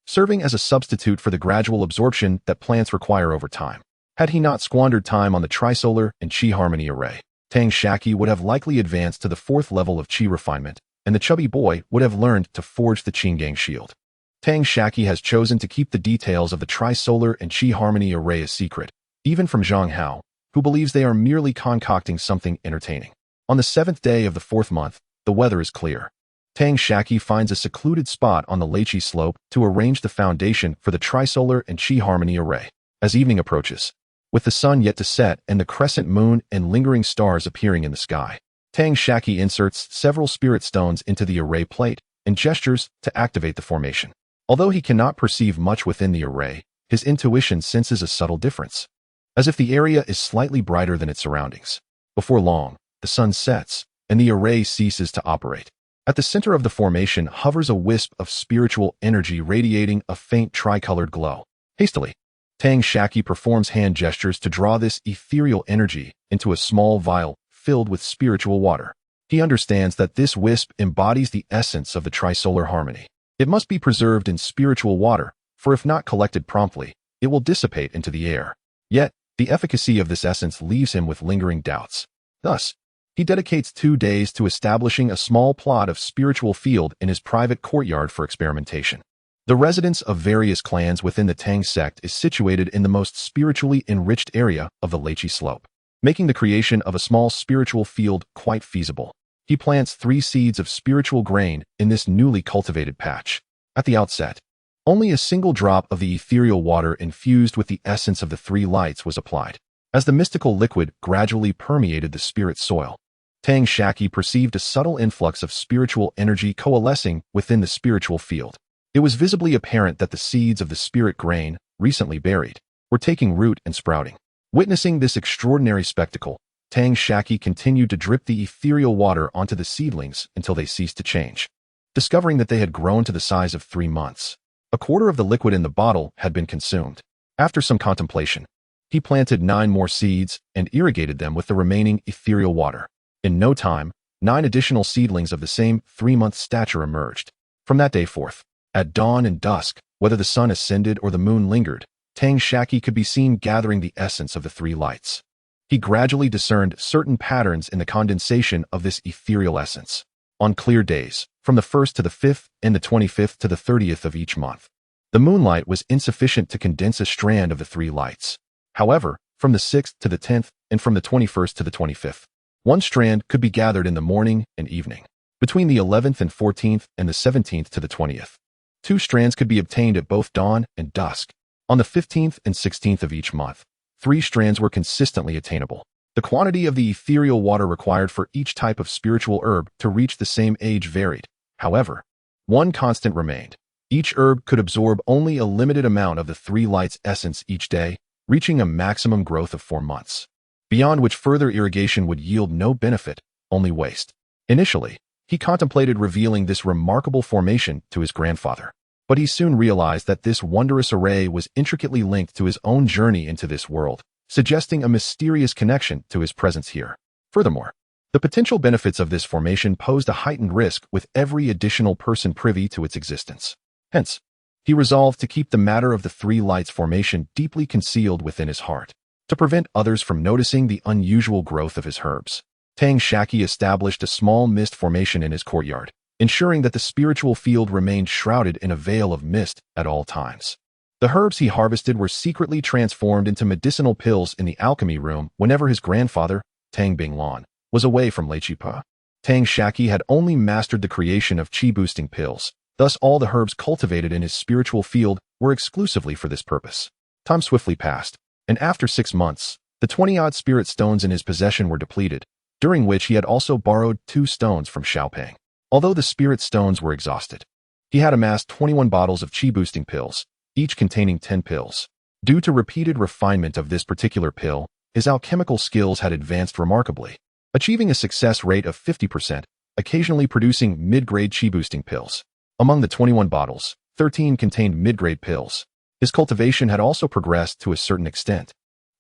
serving as a substitute for the gradual absorption that plants require over time. Had he not squandered time on the trisolar and chi harmony array, Tang Shaqi would have likely advanced to the 4th level of chi refinement, and the chubby boy would have learned to forge the Qinggang shield. Tang Shaqi has chosen to keep the details of the trisolar and chi harmony array a secret, even from Zhang Hao, who believes they are merely concocting something entertaining. On the 7th day of the 4th month, the weather is clear. Tang Shaqi finds a secluded spot on the Leiqi slope to arrange the foundation for the trisolar and chi harmony array. As evening approaches, with the sun yet to set and the crescent moon and lingering stars appearing in the sky, Tang Shaqi inserts several spirit stones into the array plate and gestures to activate the formation. Although he cannot perceive much within the array, his intuition senses a subtle difference, as if the area is slightly brighter than its surroundings. Before long, the sun sets, and the array ceases to operate. At the center of the formation hovers a wisp of spiritual energy radiating a faint tricolored glow. Hastily, Tang Shaqi performs hand gestures to draw this ethereal energy into a small vial filled with spiritual water. He understands that this wisp embodies the essence of the trisolar harmony. It must be preserved in spiritual water, for if not collected promptly, it will dissipate into the air. Yet, the efficacy of this essence leaves him with lingering doubts. Thus, he dedicates 2 days to establishing a small plot of spiritual field in his private courtyard for experimentation. The residence of various clans within the Tang sect is situated in the most spiritually enriched area of the Leiqi slope, making the creation of a small spiritual field quite feasible. He plants 3 seeds of spiritual grain in this newly cultivated patch. At the outset, only a single drop of the ethereal water infused with the essence of the 3 lights was applied. As the mystical liquid gradually permeated the spirit soil, Tang Shaqi perceived a subtle influx of spiritual energy coalescing within the spiritual field. It was visibly apparent that the seeds of the spirit grain, recently buried, were taking root and sprouting. Witnessing this extraordinary spectacle, Tang Shaqi continued to drip the ethereal water onto the seedlings until they ceased to change. Discovering that they had grown to the size of 3 months, a quarter of the liquid in the bottle had been consumed. After some contemplation, he planted 9 more seeds and irrigated them with the remaining ethereal water. In no time, 9 additional seedlings of the same 3-month stature emerged. From that day forth, at dawn and dusk, whether the sun ascended or the moon lingered, Tang Shaqi could be seen gathering the essence of the 3 lights. He gradually discerned certain patterns in the condensation of this ethereal essence. On clear days, from the 1st to the 5th and the 25th to the 30th of each month, the moonlight was insufficient to condense a strand of the 3 lights. However, from the 6th to the 10th and from the 21st to the 25th, 1 strand could be gathered in the morning and evening. Between the 11th and 14th and the 17th to the 20th, 2 strands could be obtained at both dawn and dusk. On the 15th and 16th of each month, 3 strands were consistently attainable. The quantity of the ethereal water required for each type of spiritual herb to reach the same age varied. However, one constant remained. Each herb could absorb only a limited amount of the 3 lights' essence each day, reaching a maximum growth of 4 months, beyond which further irrigation would yield no benefit, only waste. Initially, he contemplated revealing this remarkable formation to his grandfather, but he soon realized that this wondrous array was intricately linked to his own journey into this world, suggesting a mysterious connection to his presence here. Furthermore, the potential benefits of this formation posed a heightened risk with every additional person privy to its existence. Hence, he resolved to keep the matter of the 3 lights formation deeply concealed within his heart, to prevent others from noticing the unusual growth of his herbs. Tang Shaqi established a small mist formation in his courtyard, ensuring that the spiritual field remained shrouded in a veil of mist at all times. The herbs he harvested were secretly transformed into medicinal pills in the alchemy room whenever his grandfather, Tang Binglan, was away from Leiqi. Tang Shaqi had only mastered the creation of qi-boosting pills, Thus, all the herbs cultivated in his spiritual field were exclusively for this purpose. Time swiftly passed, and after 6 months, the 20-odd spirit stones in his possession were depleted, during which he had also borrowed 2 stones from Xiaopeng. Although the spirit stones were exhausted, he had amassed 21 bottles of chi-boosting pills, each containing 10 pills. Due to repeated refinement of this particular pill, his alchemical skills had advanced remarkably, achieving a success rate of 50%, occasionally producing mid-grade chi-boosting pills. Among the 21 bottles, 13 contained mid-grade pills. His cultivation had also progressed to a certain extent,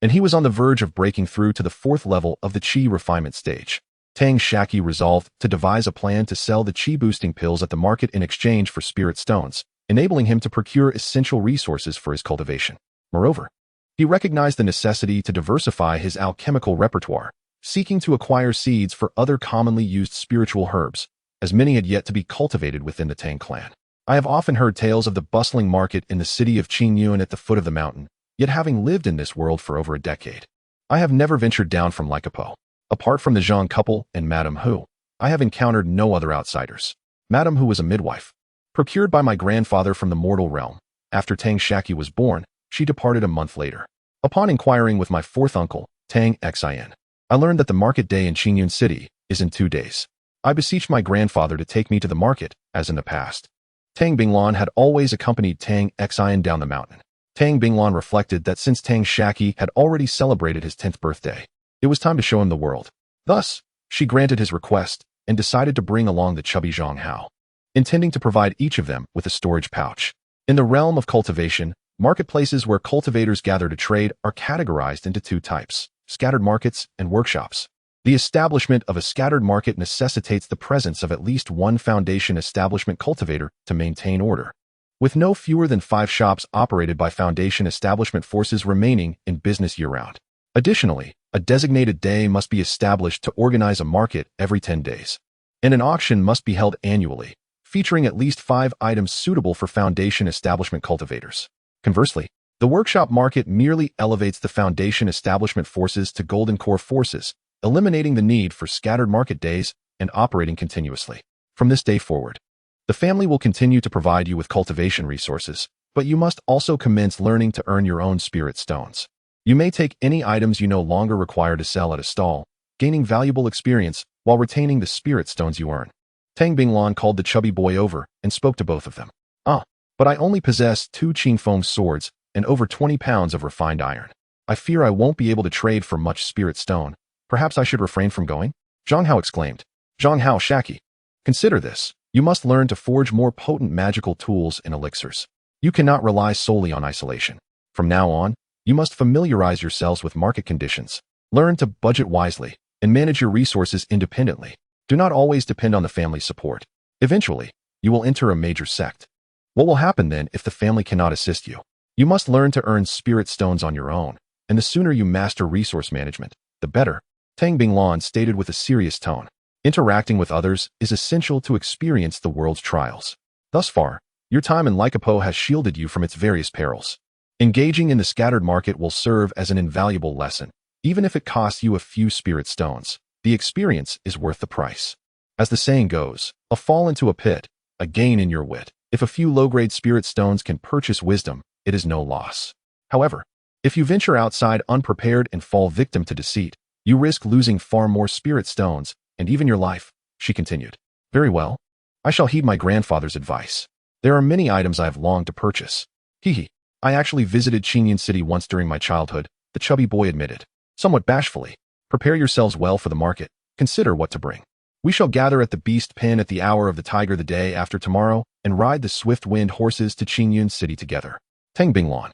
and he was on the verge of breaking through to the 4th level of the chi refinement stage. Tang Shaqi resolved to devise a plan to sell the chi-boosting pills at the market in exchange for spirit stones, enabling him to procure essential resources for his cultivation. Moreover, he recognized the necessity to diversify his alchemical repertoire, seeking to acquire seeds for other commonly used spiritual herbs, as many had yet to be cultivated within the Tang clan. I have often heard tales of the bustling market in the city of Qingyuan at the foot of the mountain, yet having lived in this world for over a decade, I have never ventured down from Lycopo. Apart from the Zhang couple and Madame Hu, I have encountered no other outsiders. Madame Hu was a midwife, procured by my grandfather from the mortal realm. After Tang Shaqi was born, she departed a month later. Upon inquiring with my 4th uncle, Tang Xian, I learned that the market day in Qingyuan City is in 2 days. I beseeched my grandfather to take me to the market, as in the past. Tang Binglan had always accompanied Tang Xian down the mountain. Tang Binglan reflected that since Tang Shaqi had already celebrated his 10th birthday, it was time to show him the world. Thus, she granted his request and decided to bring along the chubby Zhang Hao, intending to provide each of them with a storage pouch. In the realm of cultivation, marketplaces where cultivators gather to trade are categorized into 2 types: scattered markets and workshops. The establishment of a scattered market necessitates the presence of at least 1 foundation establishment cultivator to maintain order, with no fewer than 5 shops operated by foundation establishment forces remaining in business year-round. Additionally, a designated day must be established to organize a market every 10 days, and an auction must be held annually, featuring at least 5 items suitable for foundation establishment cultivators. Conversely, the workshop market merely elevates the foundation establishment forces to golden core forces, eliminating the need for scattered market days and operating continuously. From this day forward, the family will continue to provide you with cultivation resources, but you must also commence learning to earn your own spirit stones. You may take any items you no longer require to sell at a stall, gaining valuable experience while retaining the spirit stones you earn. Tang Binglan called the chubby boy over and spoke to both of them. But I only possess 2 Qingfeng swords and over 20 pounds of refined iron. I fear I won't be able to trade for much spirit stone. Perhaps I should refrain from going? Zhang Hao exclaimed. Zhang Hao Shaqi, consider this. You must learn to forge more potent magical tools and elixirs. You cannot rely solely on isolation. From now on, you must familiarize yourselves with market conditions, learn to budget wisely, and manage your resources independently. Do not always depend on the family's support. Eventually, you will enter a major sect. What will happen then if the family cannot assist you? You must learn to earn spirit stones on your own, and the sooner you master resource management, the better. Tang Binglan stated with a serious tone. Interacting with others is essential to experience the world's trials. Thus far, your time in Lycopo has shielded you from its various perils. Engaging in the scattered market will serve as an invaluable lesson. Even if it costs you a few spirit stones, the experience is worth the price. As the saying goes, a fall into a pit, a gain in your wit. If a few low-grade spirit stones can purchase wisdom, it is no loss. However, if you venture outside unprepared and fall victim to deceit, you risk losing far more spirit stones, and even your life, she continued. Very well. I shall heed my grandfather's advice. There are many items I have longed to purchase. Hee. I actually visited Qingyuan City once during my childhood, the chubby boy admitted, somewhat bashfully. Prepare yourselves well for the market. Consider what to bring. We shall gather at the beast pen at the hour of the tiger the day after tomorrow and ride the swift-wind horses to Qingyuan City together. Tang Binglan,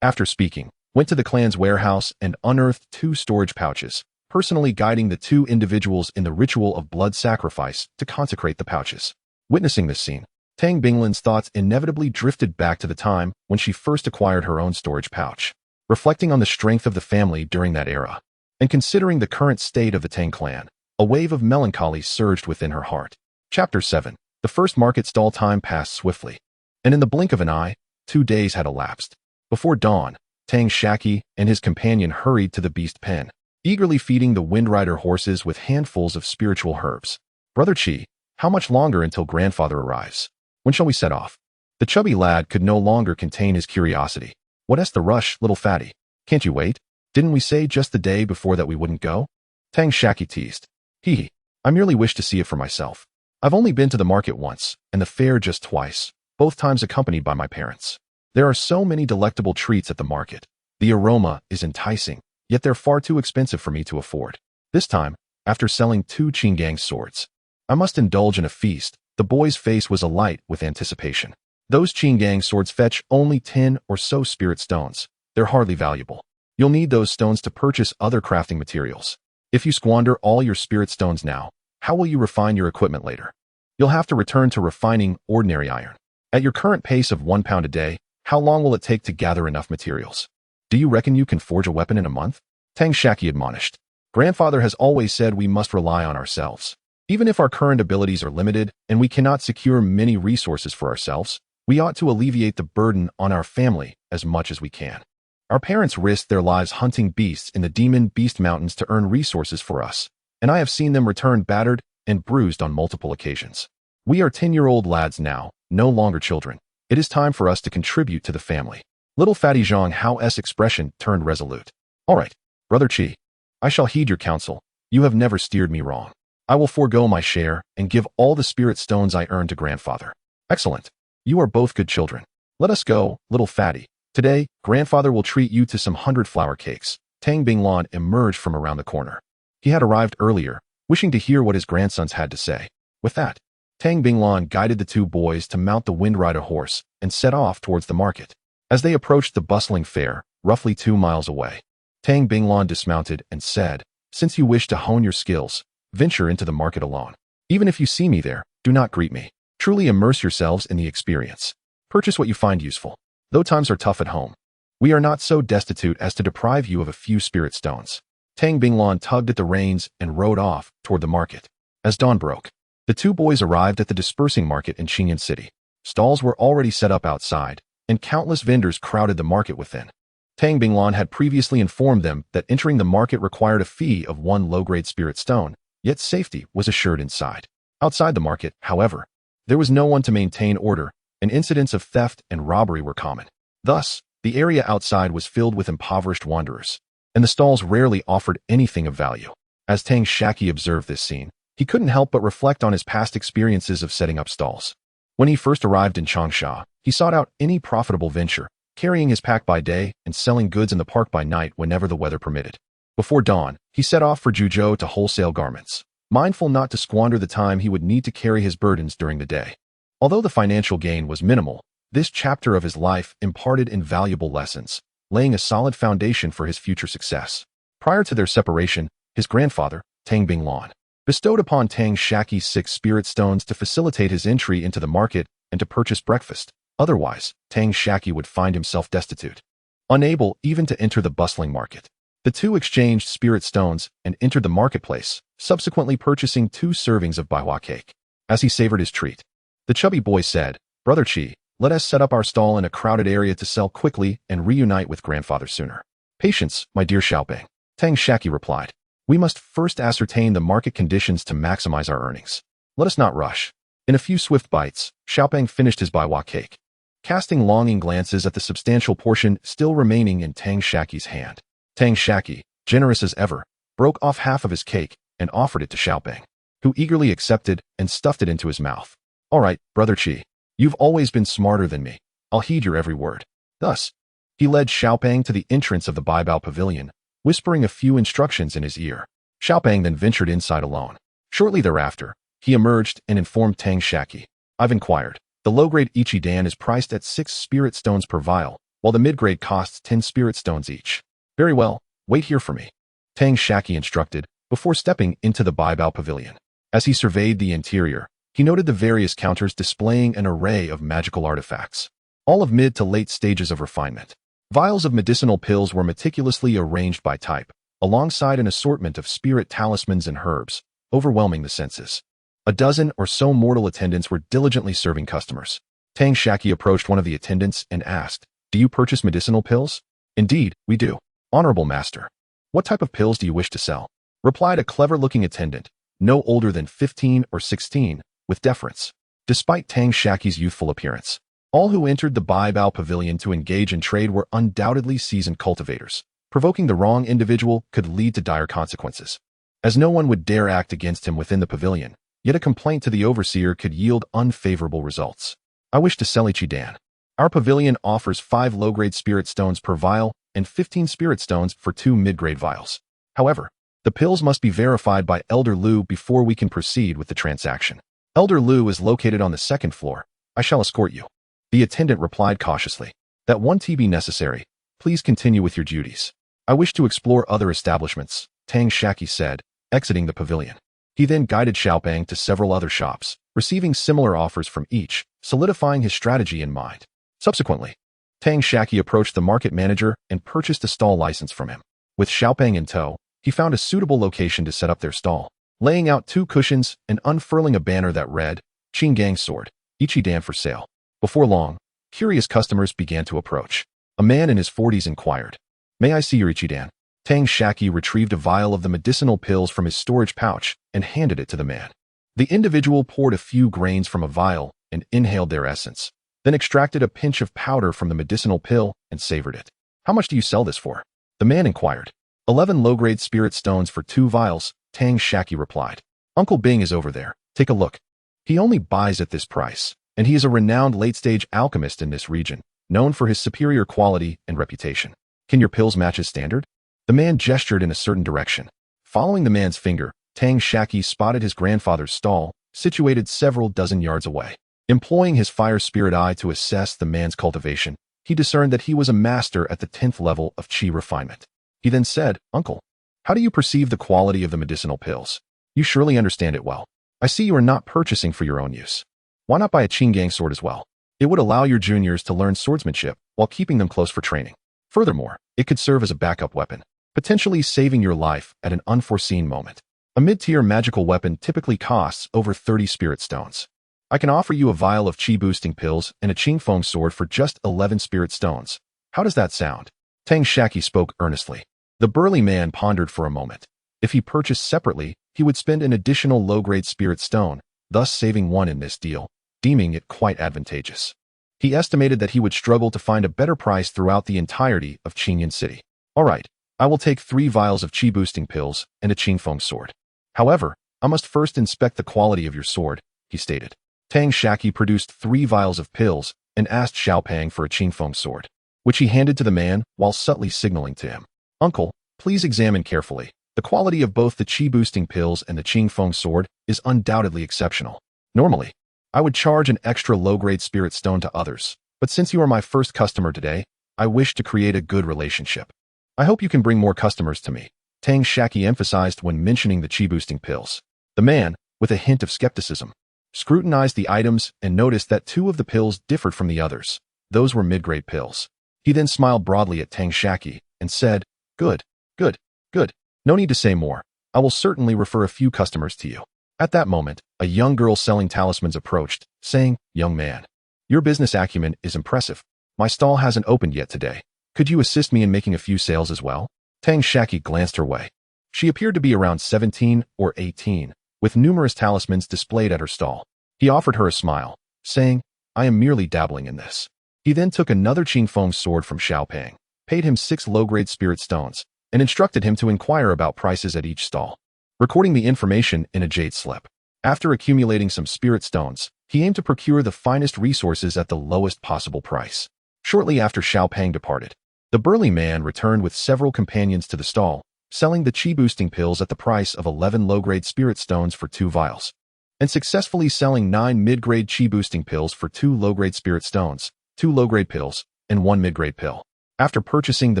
after speaking, went to the clan's warehouse and unearthed 2 storage pouches, personally guiding the 2 individuals in the ritual of blood sacrifice to consecrate the pouches. Witnessing this scene, Tang Binglan's thoughts inevitably drifted back to the time when she first acquired her own storage pouch. Reflecting on the strength of the family during that era, and considering the current state of the Tang clan, a wave of melancholy surged within her heart. Chapter 7. The first market stall time passed swiftly, and in the blink of an eye, 2 days had elapsed. Before dawn, Tang Shaqi and his companion hurried to the beast pen, eagerly feeding the Windrider horses with handfuls of spiritual herbs. Brother Qi, how much longer until grandfather arrives? When shall we set off? The chubby lad could no longer contain his curiosity. What's the rush, little fatty? Can't you wait? Didn't we say just the day before that we wouldn't go? Tang Shaqi teased. Hee. I merely wish to see it for myself. I've only been to the market once, and the fair just twice, both times accompanied by my parents. There are so many delectable treats at the market. The aroma is enticing, yet they're far too expensive for me to afford. This time, after selling 2 Qinggang swords, I must indulge in a feast. The boy's face was alight with anticipation. Those Qinggang swords fetch only 10 or so spirit stones. They're hardly valuable. You'll need those stones to purchase other crafting materials. If you squander all your spirit stones now, how will you refine your equipment later? You'll have to return to refining ordinary iron. At your current pace of 1 pound a day, how long will it take to gather enough materials? Do you reckon you can forge a weapon in a month? Tang Shaqi admonished. Grandfather has always said we must rely on ourselves. Even if our current abilities are limited and we cannot secure many resources for ourselves, we ought to alleviate the burden on our family as much as we can. Our parents risked their lives hunting beasts in the Demon Beast Mountains to earn resources for us, and I have seen them return battered and bruised on multiple occasions. We are 10-year-old lads now, no longer children. It is time for us to contribute to the family. Little Fatty Zhang Hao's expression turned resolute. All right, Brother Qi. I shall heed your counsel. You have never steered me wrong. I will forego my share and give all the spirit stones I earned to grandfather. Excellent. You are both good children. Let us go, little fatty. Today, grandfather will treat you to some 100 flour cakes. Tang Binglan emerged from around the corner. He had arrived earlier, wishing to hear what his grandsons had to say. With that, Tang Binglan guided the 2 boys to mount the Windrider horse and set off towards the market. As they approached the bustling fair, roughly 2 miles away, Tang Binglan dismounted and said, Since you wish to hone your skills, venture into the market alone. Even if you see me there, do not greet me. Truly immerse yourselves in the experience. Purchase what you find useful. Though times are tough at home, we are not so destitute as to deprive you of a few spirit stones. Tang Binglan tugged at the reins and rode off toward the market. As dawn broke, the 2 boys arrived at the dispersing market in Qingyan City. Stalls were already set up outside, and countless vendors crowded the market within. Tang Binglan had previously informed them that entering the market required a fee of 1 low-grade spirit stone, yet safety was assured inside. Outside the market, however, there was no one to maintain order, and incidents of theft and robbery were common. Thus, the area outside was filled with impoverished wanderers, and the stalls rarely offered anything of value. As Tang Shaqi observed this scene, he couldn't help but reflect on his past experiences of setting up stalls. When he first arrived in Xianxia, he sought out any profitable venture, carrying his pack by day and selling goods in the park by night whenever the weather permitted. Before dawn, he set off for Juzhou to wholesale garments, mindful not to squander the time he would need to carry his burdens during the day. Although the financial gain was minimal, this chapter of his life imparted invaluable lessons, laying a solid foundation for his future success. Prior to their separation, his grandfather, Tang Binglan, bestowed upon Tang Shaqi 6 spirit stones to facilitate his entry into the market and to purchase breakfast. Otherwise, Tang Shaqi would find himself destitute, unable even to enter the bustling market. The 2 exchanged spirit stones and entered the marketplace, subsequently purchasing 2 servings of baiwa cake. As he savored his treat, the chubby boy said, Brother Qi, let us set up our stall in a crowded area to sell quickly and reunite with grandfather sooner. Patience, my dear Xiaoping, Tang Shaqi replied. We must first ascertain the market conditions to maximize our earnings. Let us not rush. In a few swift bites, Xiaoping finished his baiwa cake, casting longing glances at the substantial portion still remaining in Tang Shaqi's hand. Tang Shaqi, generous as ever, broke off half of his cake and offered it to Xiaoping, who eagerly accepted and stuffed it into his mouth. All right, Brother Qi, you've always been smarter than me. I'll heed your every word. Thus, he led Xiaoping to the entrance of the Baibao Pavilion, whispering a few instructions in his ear. Xiaoping then ventured inside alone. Shortly thereafter, he emerged and informed Tang Shaqi. I've inquired. The low-grade Ichidan is priced at 6 spirit stones per vial, while the mid-grade costs 10 spirit stones each. Very well, wait here for me, Tang Shaqi instructed, before stepping into the Baibao Pavilion. As he surveyed the interior, he noted the various counters displaying an array of magical artifacts, all of mid to late stages of refinement. Vials of medicinal pills were meticulously arranged by type, alongside an assortment of spirit talismans and herbs, overwhelming the senses. A dozen or so mortal attendants were diligently serving customers. Tang Shaqi approached one of the attendants and asked, Do you purchase medicinal pills? Indeed, we do. Honorable master. What type of pills do you wish to sell? Replied a clever-looking attendant, no older than 15 or 16, with deference. Despite Tang Shaqi's youthful appearance, all who entered the Baibao Pavilion to engage in trade were undoubtedly seasoned cultivators. Provoking the wrong individual could lead to dire consequences, as no one would dare act against him within the pavilion, yet a complaint to the overseer could yield unfavorable results. I wish to sell Ichidan. Our pavilion offers 5 low-grade spirit stones per vial and 15 spirit stones for 2 mid-grade vials. However, the pills must be verified by Elder Liu before we can proceed with the transaction. Elder Liu is located on the 2nd floor. I shall escort you. The attendant replied cautiously. That won't be necessary. Please continue with your duties. I wish to explore other establishments, Tang Shaqi said, exiting the pavilion. He then guided Xiaopeng to several other shops, receiving similar offers from each, solidifying his strategy in mind. Subsequently, Tang Shaqi approached the market manager and purchased a stall license from him. With Xiaopeng in tow, he found a suitable location to set up their stall, laying out 2 cushions and unfurling a banner that read, Qinggang Sword, Ichidan for sale. Before long, curious customers began to approach. A man in his 40s inquired, "May I see your Ichidan?" Tang Shaqi retrieved a vial of the medicinal pills from his storage pouch and handed it to the man. The individual poured a few grains from a vial and inhaled their essence, then extracted a pinch of powder from the medicinal pill and savored it. "How much do you sell this for?" the man inquired. 11 low-grade spirit stones for 2 vials, Tang Shaqi replied. "Uncle Bing is over there. Take a look. He only buys at this price, and he is a renowned late-stage alchemist in this region, known for his superior quality and reputation. Can your pills match his standard?" The man gestured in a certain direction. Following the man's finger, Tang Shaqi spotted his grandfather's stall, situated several dozen yards away. Employing his fire spirit eye to assess the man's cultivation, he discerned that he was a master at the 10th level of qi refinement. He then said, "Uncle, how do you perceive the quality of the medicinal pills? You surely understand it well. I see you are not purchasing for your own use. Why not buy a Qinggang sword as well? It would allow your juniors to learn swordsmanship while keeping them close for training. Furthermore, it could serve as a backup weapon, potentially saving your life at an unforeseen moment. A mid-tier magical weapon typically costs over 30 spirit stones. I can offer you a vial of qi-boosting pills and a Qingfeng sword for just 11 spirit stones. How does that sound?" Tang Shaqi spoke earnestly. The burly man pondered for a moment. If he purchased separately, he would spend an additional low-grade spirit stone, thus saving 1 in this deal, deeming it quite advantageous. He estimated that he would struggle to find a better price throughout the entirety of Qingyan City. "All right, I will take 3 vials of qi-boosting pills and a Qingfeng sword. However, I must first inspect the quality of your sword," he stated. Tang Shaqi produced 3 vials of pills and asked Xiaopeng for a Qingfeng sword, which he handed to the man while subtly signaling to him. "Uncle, please examine carefully. The quality of both the qi-boosting pills and the Qingfeng sword is undoubtedly exceptional. Normally, I would charge an extra low-grade spirit stone to others, but since you are my first customer today, I wish to create a good relationship. I hope you can bring more customers to me," Tang Shaqi emphasized when mentioning the qi-boosting pills. The man, with a hint of skepticism, scrutinized the items and noticed that 2 of the pills differed from the others. Those were mid-grade pills. He then smiled broadly at Tang Shaqi and said, "Good, good, good. No need to say more. I will certainly refer a few customers to you." At that moment, a young girl selling talismans approached, saying, "Young man, your business acumen is impressive. My stall hasn't opened yet today. Could you assist me in making a few sales as well?" Tang Shaqi glanced her way. She appeared to be around 17 or 18, with numerous talismans displayed at her stall. He offered her a smile, saying, "I am merely dabbling in this." He then took another Qingfeng sword from Xiaopeng, paid him 6 low-grade spirit stones, and instructed him to inquire about prices at each stall, recording the information in a jade slip. After accumulating some spirit stones, he aimed to procure the finest resources at the lowest possible price. Shortly after Xiaopeng departed, the burly man returned with several companions to the stall, selling the qi-boosting pills at the price of 11 low-grade spirit stones for 2 vials, and successfully selling 9 mid-grade qi-boosting pills for 2 low-grade spirit stones, 2 low-grade pills, and 1 mid-grade pill. After purchasing the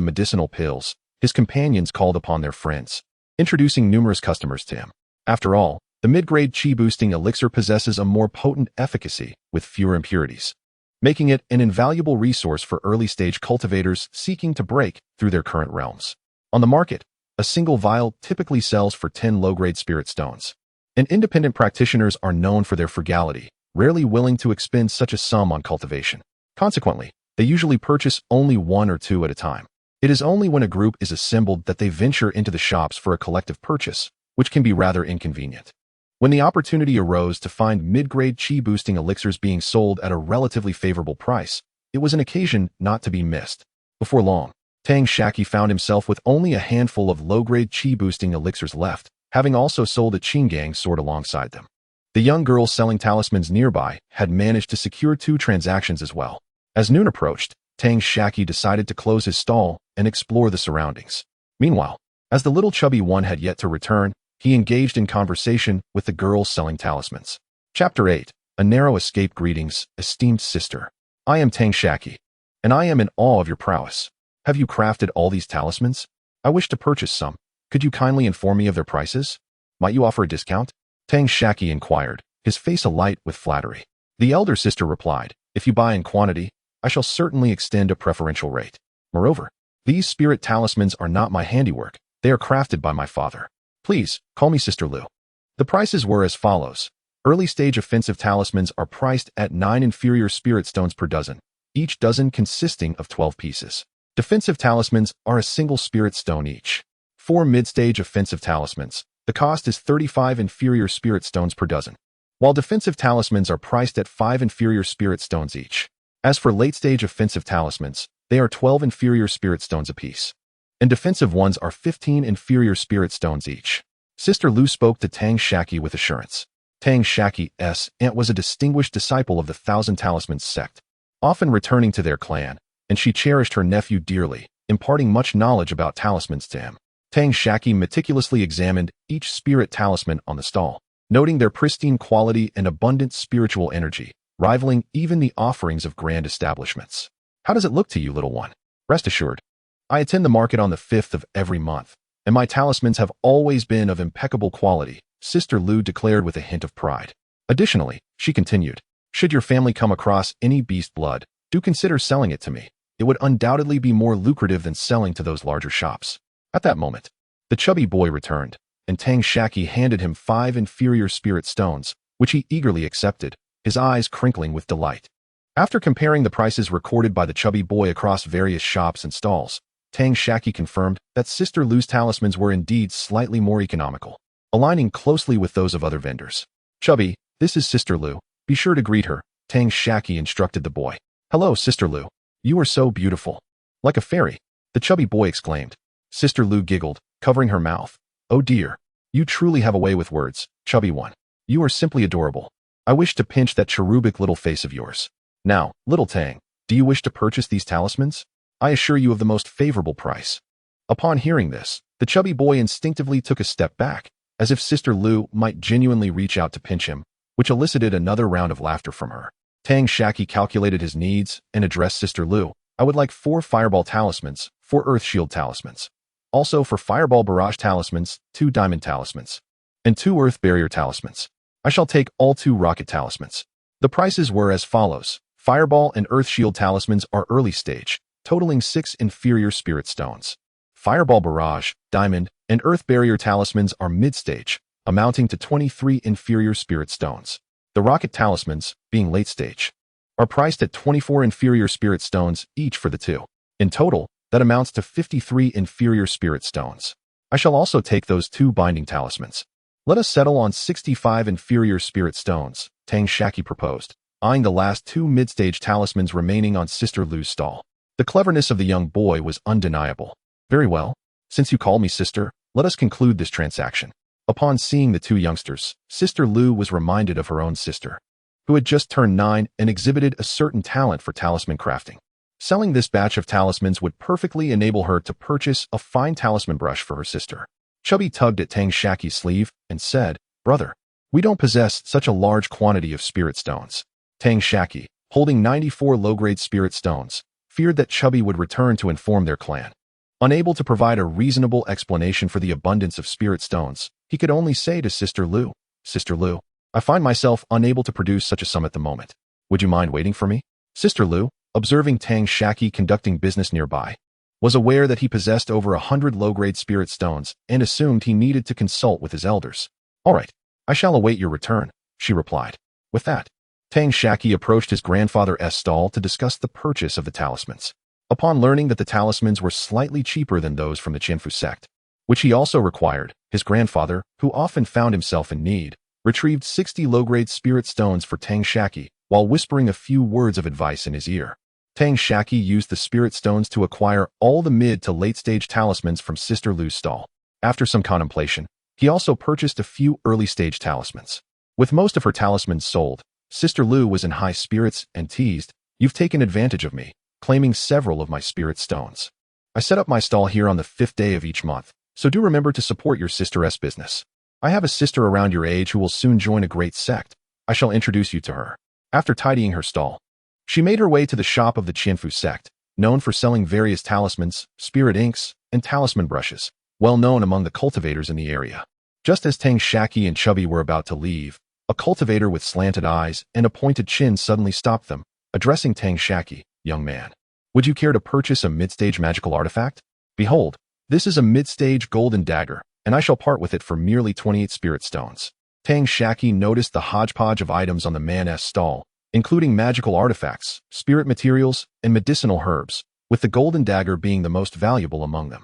medicinal pills, his companions called upon their friends, introducing numerous customers to him. After all, the mid-grade qi-boosting elixir possesses a more potent efficacy with fewer impurities, making it an invaluable resource for early-stage cultivators seeking to break through their current realms. On the market, a single vial typically sells for 10 low-grade spirit stones, and independent practitioners are known for their frugality, rarely willing to expend such a sum on cultivation. Consequently, they usually purchase only 1 or 2 at a time. It is only when a group is assembled that they venture into the shops for a collective purchase, which can be rather inconvenient. When the opportunity arose to find mid-grade chi-boosting elixirs being sold at a relatively favorable price, it was an occasion not to be missed. Before long, Tang Shaqi found himself with only a handful of low-grade chi-boosting elixirs left, having also sold a Qinggang sword alongside them. The young girl selling talismans nearby had managed to secure 2 transactions as well. As noon approached, Tang Shaqi decided to close his stall and explore the surroundings. Meanwhile, as the little chubby one had yet to return, he engaged in conversation with the girl selling talismans. Chapter 8. A Narrow Escape. Greetings, esteemed sister. I am Tang Shaqi, and I am in awe of your prowess. Have you crafted all these talismans? I wish to purchase some. Could you kindly inform me of their prices? Might you offer a discount? Tang Shaqi inquired, his face alight with flattery. The elder sister replied, if you buy in quantity, I shall certainly extend a preferential rate. Moreover, these spirit talismans are not my handiwork. They are crafted by my father. Please, call me Sister Lu. The prices were as follows. Early-stage offensive talismans are priced at 9 inferior spirit stones per dozen, each dozen consisting of 12 pieces. Defensive talismans are a single spirit stone each. 4 mid-stage offensive talismans, the cost is 35 inferior spirit stones per dozen, while defensive talismans are priced at 5 inferior spirit stones each. As for late-stage offensive talismans, they are 12 inferior spirit stones apiece, and defensive ones are 15 inferior spirit stones each. Sister Lu spoke to Tang Shaqi with assurance. Tang Shaqi's aunt was a distinguished disciple of the Thousand Talismans sect, often returning to their clan, and she cherished her nephew dearly, imparting much knowledge about talismans to him. Tang Shaqi meticulously examined each spirit talisman on the stall, noting their pristine quality and abundant spiritual energy, rivaling even the offerings of grand establishments. How does it look to you, little one? Rest assured, I attend the market on the 5th of every month, and my talismans have always been of impeccable quality, Sister Lu declared with a hint of pride. Additionally, she continued, should your family come across any beast blood, do consider selling it to me. It would undoubtedly be more lucrative than selling to those larger shops. At that moment, the chubby boy returned, and Tang Shaqi handed him 5 inferior spirit stones, which he eagerly accepted, his eyes crinkling with delight. After comparing the prices recorded by the chubby boy across various shops and stalls, Tang Shaqi confirmed that Sister Lu's talismans were indeed slightly more economical, aligning closely with those of other vendors. Chubby, this is Sister Lu. Be sure to greet her, Tang Shaqi instructed the boy. Hello, Sister Lu. You are so beautiful. Like a fairy, the chubby boy exclaimed. Sister Lu giggled, covering her mouth. Oh dear, you truly have a way with words, chubby one. You are simply adorable. I wish to pinch that cherubic little face of yours. Now, little Tang, do you wish to purchase these talismans? I assure you of the most favorable price. Upon hearing this, the chubby boy instinctively took a step back, as if Sister Lu might genuinely reach out to pinch him, which elicited another round of laughter from her. Tang Shaqi calculated his needs and addressed Sister Lu. I would like 4 fireball talismans, 4 earth shield talismans. Also for fireball barrage talismans, 2 diamond talismans, and 2 earth barrier talismans. I shall take all 2 rocket talismans. The prices were as follows. Fireball and earth shield talismans are early stage, totaling 6 inferior spirit stones. Fireball barrage, diamond, and earth barrier talismans are mid-stage, amounting to 23 inferior spirit stones. The rocket talismans, being late stage, are priced at 24 inferior spirit stones each for the 2. In total, that amounts to 53 inferior spirit stones. I shall also take those 2 binding talismans. Let us settle on 65 inferior spirit stones, Tang Shaqi proposed, eyeing the last 2 mid-stage talismans remaining on Sister Lu's stall. The cleverness of the young boy was undeniable. Very well. Since you call me sister, let us conclude this transaction. Upon seeing the 2 youngsters, Sister Lu was reminded of her own sister, who had just turned 9 and exhibited a certain talent for talisman crafting. Selling this batch of talismans would perfectly enable her to purchase a fine talisman brush for her sister. Chubby tugged at Tang Shaqi's sleeve and said, Brother, we don't possess such a large quantity of spirit stones. Tang Shaqi, holding 94 low-grade spirit stones, feared that Chubby would return to inform their clan. Unable to provide a reasonable explanation for the abundance of spirit stones, he could only say to Sister Lu, Sister Lu, I find myself unable to produce such a sum at the moment. Would you mind waiting for me? Sister Lu, observing Tang Shaqi conducting business nearby, was aware that he possessed over 100 low-grade spirit stones and assumed he needed to consult with his elders. All right, I shall await your return, she replied. With that, Tang Shaqi approached his grandfather's stall to discuss the purchase of the talismans. Upon learning that the talismans were slightly cheaper than those from the Qianfu sect, which he also required, his grandfather, who often found himself in need, retrieved 60 low-grade spirit stones for Tang Shaqi, while whispering a few words of advice in his ear. Tang Shaqi used the spirit stones to acquire all the mid to late-stage talismans from Sister Lu's stall. After some contemplation, he also purchased a few early-stage talismans. With most of her talismans sold, Sister Lu was in high spirits and teased, "You've taken advantage of me," claiming several of my spirit stones. "I set up my stall here on the 5th day of each month, so do remember to support your sister's business. I have a sister around your age who will soon join a great sect. I shall introduce you to her." After tidying her stall, she made her way to the shop of the Qianfu sect, known for selling various talismans, spirit inks, and talisman brushes, well known among the cultivators in the area. Just as Tang Shaqi and Chubby were about to leave, a cultivator with slanted eyes and a pointed chin suddenly stopped them, addressing Tang Shaqi, "Young man, would you care to purchase a mid-stage magical artifact? Behold, this is a mid-stage golden dagger, and I shall part with it for merely 28 spirit stones." Tang Shaqi noticed the hodgepodge of items on the man's stall, including magical artifacts, spirit materials, and medicinal herbs, with the golden dagger being the most valuable among them.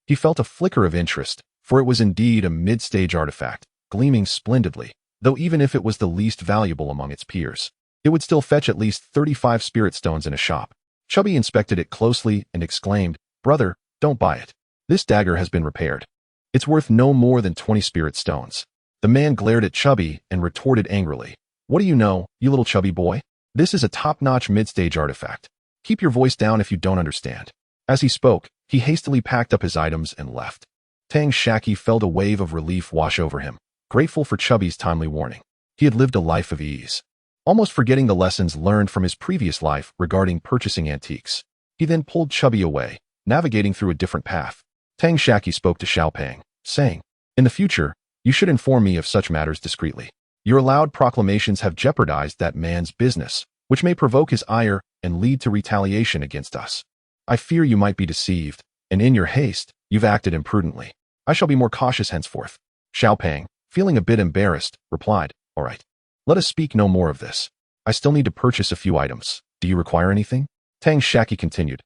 He felt a flicker of interest, for it was indeed a mid-stage artifact, gleaming splendidly, though even if it was the least valuable among its peers, it would still fetch at least 35 spirit stones in a shop. Chubby inspected it closely and exclaimed, "Brother, don't buy it. This dagger has been repaired. It's worth no more than 20 spirit stones." The man glared at Chubby and retorted angrily, "What do you know, you little chubby boy? This is a top-notch mid-stage artifact. Keep your voice down if you don't understand." As he spoke, he hastily packed up his items and left. Tang Shaqi felt a wave of relief wash over him, grateful for Chubby's timely warning. He had lived a life of ease, almost forgetting the lessons learned from his previous life regarding purchasing antiques. He then pulled Chubby away, navigating through a different path. Tang Shaqi spoke to Xiaopeng, saying, "In the future, you should inform me of such matters discreetly. Your loud proclamations have jeopardized that man's business, which may provoke his ire and lead to retaliation against us. I fear you might be deceived, and in your haste, you've acted imprudently. I shall be more cautious henceforth." Xiaopeng, feeling a bit embarrassed, replied, "All right. Let us speak no more of this. I still need to purchase a few items. Do you require anything?" Tang Shaqi continued,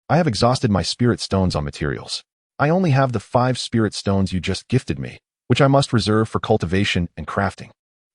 "I have exhausted my spirit stones on materials. I only have the 5 spirit stones you just gifted me, which I must reserve for cultivation and crafting.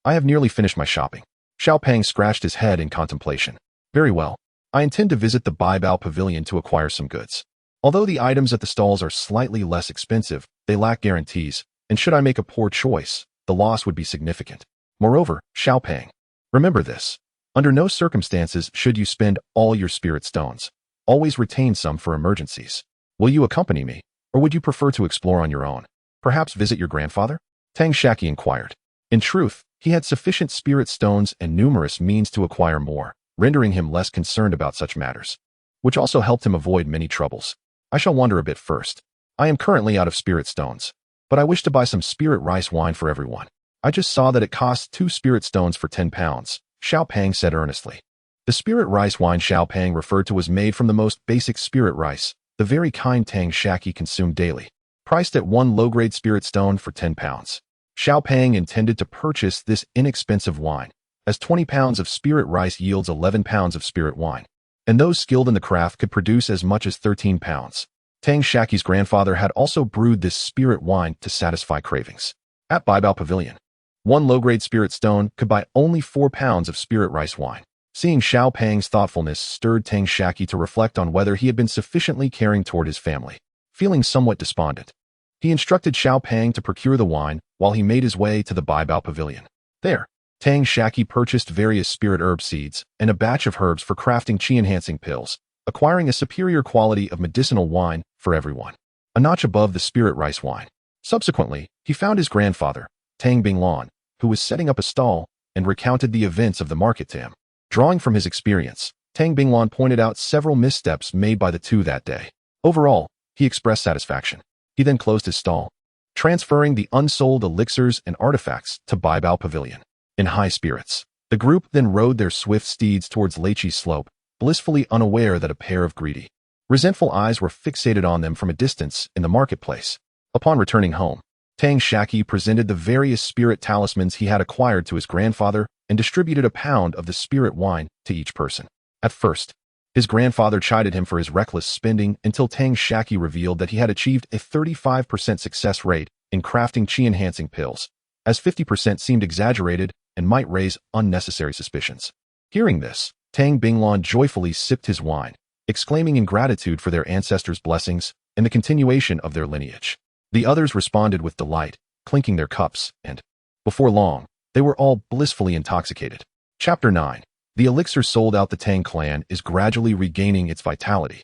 I have nearly finished my shopping." Xiaopeng scratched his head in contemplation. "Very well. I intend to visit the Baibao Pavilion to acquire some goods. Although the items at the stalls are slightly less expensive, they lack guarantees, and should I make a poor choice, the loss would be significant. Moreover, Xiaopeng, remember this. Under no circumstances should you spend all your spirit stones. Always retain some for emergencies. Will you accompany me, or would you prefer to explore on your own? Perhaps visit your grandfather?" Tang Shaqi inquired. In truth, he had sufficient spirit stones and numerous means to acquire more, rendering him less concerned about such matters, which also helped him avoid many troubles. "I shall wander a bit first. I am currently out of spirit stones, but I wish to buy some spirit rice wine for everyone. I just saw that it costs 2 spirit stones for 10 pounds, Xiaopeng said earnestly. The spirit rice wine Xiaopeng referred to was made from the most basic spirit rice, the very kind Tang Shaqi consumed daily, priced at 1 low-grade spirit stone for 10 pounds. Xiaopeng intended to purchase this inexpensive wine, as 20 pounds of spirit rice yields 11 pounds of spirit wine, and those skilled in the craft could produce as much as 13 pounds. Tang Shaqi's grandfather had also brewed this spirit wine to satisfy cravings. At Baibao Pavilion, 1 low-grade spirit stone could buy only 4 pounds of spirit rice wine. Seeing Xiaopeng's thoughtfulness stirred Tang Shaqi to reflect on whether he had been sufficiently caring toward his family. Feeling somewhat despondent, he instructed Xiaopeng to procure the wine while he made his way to the Baibao Pavilion. There, Tang Shaqi purchased various spirit herb seeds and a batch of herbs for crafting qi-enhancing pills, acquiring a superior quality of medicinal wine for everyone, a notch above the spirit rice wine. Subsequently, he found his grandfather, Tang Binglan, who was setting up a stall, and recounted the events of the market to him. Drawing from his experience, Tang Binglan pointed out several missteps made by the two that day. Overall, he expressed satisfaction. He then closed his stall, transferring the unsold elixirs and artifacts to Baibao Pavilion. In high spirits, the group then rode their swift steeds towards Leichi's slope, blissfully unaware that a pair of greedy, resentful eyes were fixated on them from a distance in the marketplace. Upon returning home, Tang Shaqi presented the various spirit talismans he had acquired to his grandfather and distributed a pound of the spirit wine to each person. At first, his grandfather chided him for his reckless spending until Tang Shaqi revealed that he had achieved a 35% success rate in crafting qi-enhancing pills, as 50% seemed exaggerated and might raise unnecessary suspicions. Hearing this, Tang Binglong joyfully sipped his wine, exclaiming in gratitude for their ancestors' blessings and the continuation of their lineage. The others responded with delight, clinking their cups, and, before long, they were all blissfully intoxicated. Chapter 9. The elixir sold out the Tang clan is gradually regaining its vitality,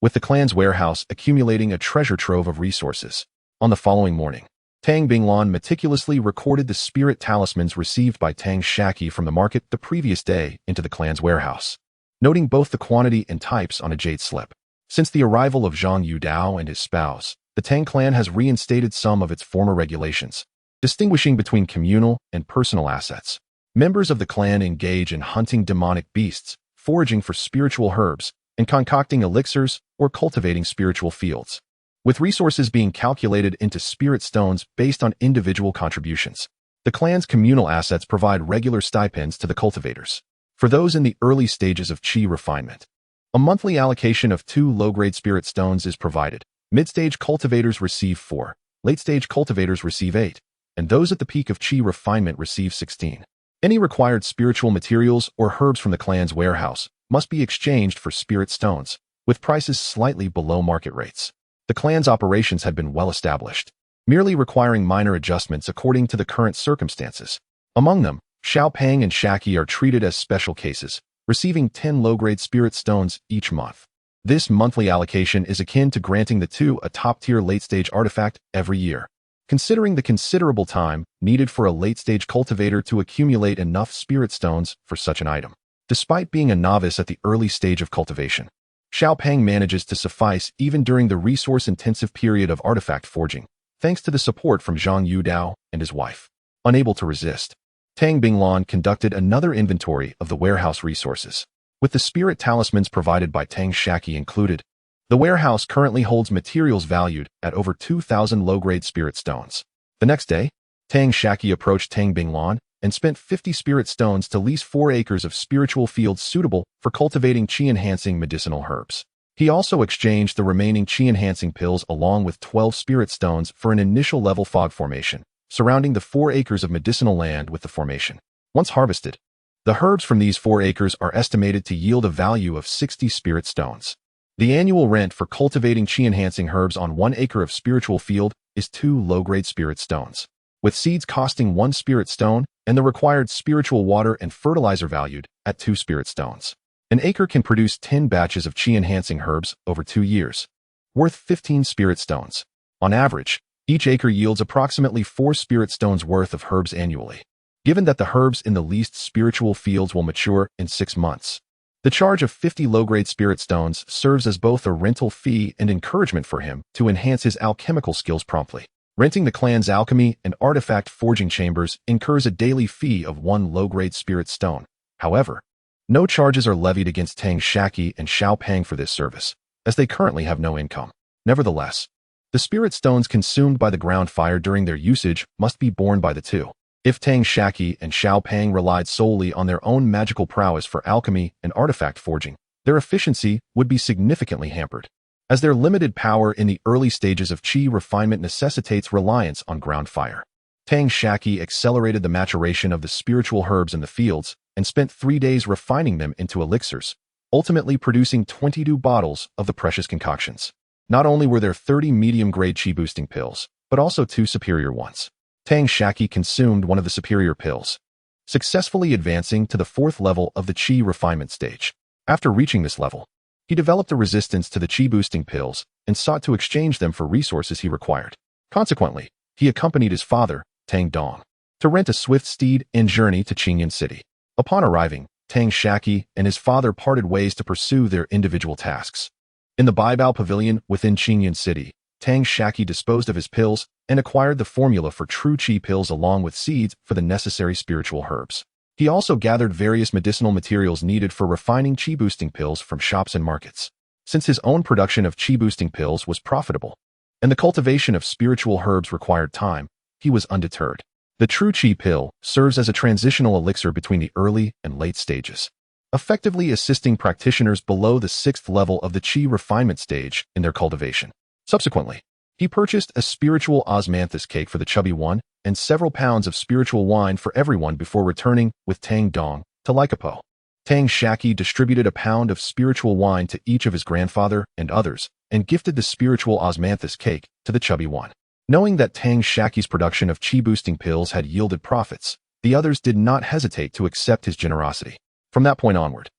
with the clan's warehouse accumulating a treasure trove of resources. On the following morning, Tang Binglong meticulously recorded the spirit talismans received by Tang Shaqi from the market the previous day into the clan's warehouse, noting both the quantity and types on a jade slip. Since the arrival of Zhang Yudao and his spouse, the Tang clan has reinstated some of its former regulations, distinguishing between communal and personal assets. Members of the clan engage in hunting demonic beasts, foraging for spiritual herbs, and concocting elixirs or cultivating spiritual fields, with resources being calculated into spirit stones based on individual contributions. The clan's communal assets provide regular stipends to the cultivators. For those in the early stages of chi refinement, a monthly allocation of 2 low-grade spirit stones is provided. Mid-stage cultivators receive 4, late-stage cultivators receive 8, and those at the peak of chi refinement receive 16. Any required spiritual materials or herbs from the clan's warehouse must be exchanged for spirit stones, with prices slightly below market rates. The clan's operations had been well established, merely requiring minor adjustments according to the current circumstances. Among them, Xiaopeng and Shaqi are treated as special cases, receiving 10 low-grade spirit stones each month. This monthly allocation is akin to granting the two a top-tier late-stage artifact every year. Considering the considerable time needed for a late-stage cultivator to accumulate enough spirit stones for such an item. Despite being a novice at the early stage of cultivation, Xiaopeng manages to suffice even during the resource-intensive period of artifact forging, thanks to the support from Zhang Yudao and his wife. Unable to resist, Tang Binglong conducted another inventory of the warehouse resources. With the spirit talismans provided by Tang Shaqi included, the warehouse currently holds materials valued at over 2,000 low-grade spirit stones. The next day, Tang Shaqi approached Tang Binglong and spent 50 spirit stones to lease 4 acres of spiritual fields suitable for cultivating chi-enhancing medicinal herbs. He also exchanged the remaining chi-enhancing pills along with 12 spirit stones for an initial level fog formation, surrounding the 4 acres of medicinal land with the formation. Once harvested, the herbs from these 4 acres are estimated to yield a value of 60 spirit stones. The annual rent for cultivating chi-enhancing herbs on 1 acre of spiritual field is 2 low-grade spirit stones, with seeds costing 1 spirit stone and the required spiritual water and fertilizer valued at 2 spirit stones. An acre can produce 10 batches of chi-enhancing herbs over 2 years, worth 15 spirit stones. On average, each acre yields approximately 4 spirit stones worth of herbs annually. Given that the herbs in the leased spiritual fields will mature in 6 months, the charge of 50 low-grade spirit stones serves as both a rental fee and encouragement for him to enhance his alchemical skills promptly. Renting the clan's alchemy and artifact forging chambers incurs a daily fee of 1 low-grade spirit stone. However, no charges are levied against Tang Shaqi and Xiaopeng for this service, as they currently have no income. Nevertheless, the spirit stones consumed by the ground fire during their usage must be borne by the two. If Tang Shaqi and Xiaopeng relied solely on their own magical prowess for alchemy and artifact forging, their efficiency would be significantly hampered, as their limited power in the early stages of chi refinement necessitates reliance on ground fire. Tang Shaqi accelerated the maturation of the spiritual herbs in the fields and spent 3 days refining them into elixirs, ultimately producing 22 bottles of the precious concoctions. Not only were there 30 medium-grade chi-boosting pills, but also 2 superior ones. Tang Shaqi consumed one of the superior pills, successfully advancing to the 4th level of the chi refinement stage. After reaching this level, he developed a resistance to the chi-boosting pills and sought to exchange them for resources he required. Consequently, he accompanied his father, Tang Dong, to rent a swift steed and journey to Qingyan City. Upon arriving, Tang Shaqi and his father parted ways to pursue their individual tasks. In the Baibao Pavilion within Qingyan City, Tang Shaqi disposed of his pills and acquired the formula for true chi pills along with seeds for the necessary spiritual herbs. He also gathered various medicinal materials needed for refining chi-boosting pills from shops and markets. Since his own production of chi-boosting pills was profitable, and the cultivation of spiritual herbs required time, he was undeterred. The true chi pill serves as a transitional elixir between the early and late stages, effectively assisting practitioners below the 6th level of the chi refinement stage in their cultivation. Subsequently, he purchased a spiritual osmanthus cake for the chubby one and several pounds of spiritual wine for everyone before returning with Tang Dong to Lycopo. Tang Shaqi distributed a pound of spiritual wine to each of his grandfather and others, and gifted the spiritual osmanthus cake to the chubby one. Knowing that Tang Shaqi's production of chi-boosting pills had yielded profits, the others did not hesitate to accept his generosity. From that point onward,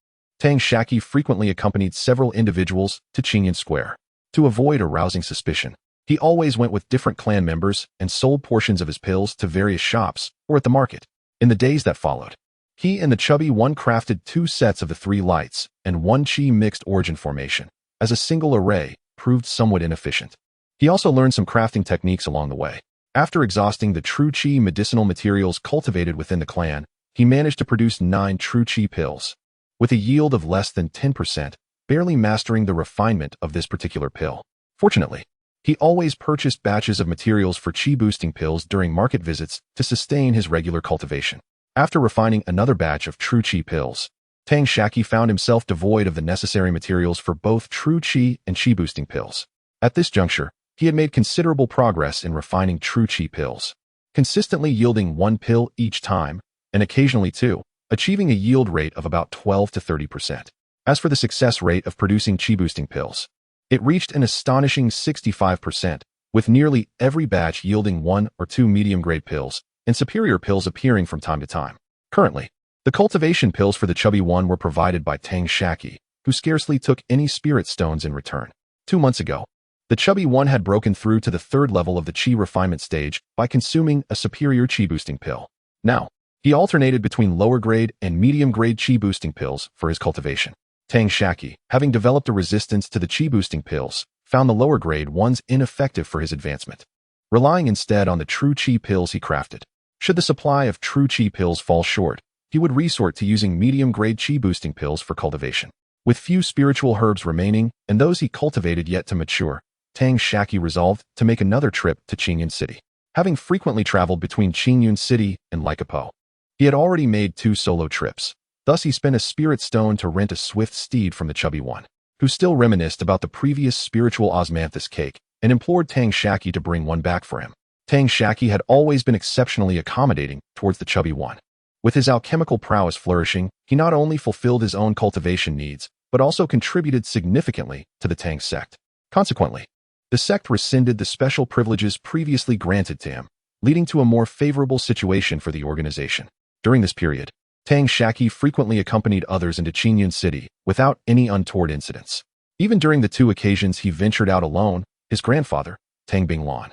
Tang Shaqi frequently accompanied several individuals to Qingyan Square. To avoid arousing suspicion, he always went with different clan members and sold portions of his pills to various shops or at the market. In the days that followed, he and the chubby one crafted 2 sets of the 3 lights and 1 chi mixed origin formation, as a single array proved somewhat inefficient. He also learned some crafting techniques along the way. After exhausting the true chi medicinal materials cultivated within the clan, he managed to produce 9 true chi pills, with a yield of less than 10%, barely mastering the refinement of this particular pill. Fortunately, he always purchased batches of materials for chi-boosting pills during market visits to sustain his regular cultivation. After refining another batch of true chi pills, Tang Shaqi found himself devoid of the necessary materials for both true chi and chi-boosting pills. At this juncture, he had made considerable progress in refining true chi pills, consistently yielding 1 pill each time, and occasionally 2, achieving a yield rate of about 12 to 30%. As for the success rate of producing chi-boosting pills, it reached an astonishing 65%, with nearly every batch yielding 1 or 2 medium-grade pills, and superior pills appearing from time to time. Currently, the cultivation pills for the chubby one were provided by Tang Shaqi, who scarcely took any spirit stones in return. 2 months ago, the chubby one had broken through to the 3rd level of the chi refinement stage by consuming a superior chi-boosting pill. Now, he alternated between lower-grade and medium-grade chi-boosting pills for his cultivation. Tang Shaqi, having developed a resistance to the chi-boosting pills, found the lower-grade ones ineffective for his advancement, relying instead on the true chi pills he crafted. Should the supply of true chi pills fall short, he would resort to using medium-grade chi-boosting pills for cultivation. With few spiritual herbs remaining and those he cultivated yet to mature, Tang Shaqi resolved to make another trip to Qingyan City. Having frequently traveled between Qingyan City and Lycopo, he had already made 2 solo trips. Thus he spent a spirit stone to rent a swift steed from the chubby one, who still reminisced about the previous spiritual osmanthus cake and implored Tang Shaqi to bring one back for him. Tang Shaqi had always been exceptionally accommodating towards the chubby one. With his alchemical prowess flourishing, he not only fulfilled his own cultivation needs, but also contributed significantly to the Tang sect. Consequently, the sect rescinded the special privileges previously granted to him, leading to a more favorable situation for the organization. During this period, Tang Shaqi frequently accompanied others into Qingyan City without any untoward incidents. Even during the 2 occasions he ventured out alone, his grandfather, Tang Binglan,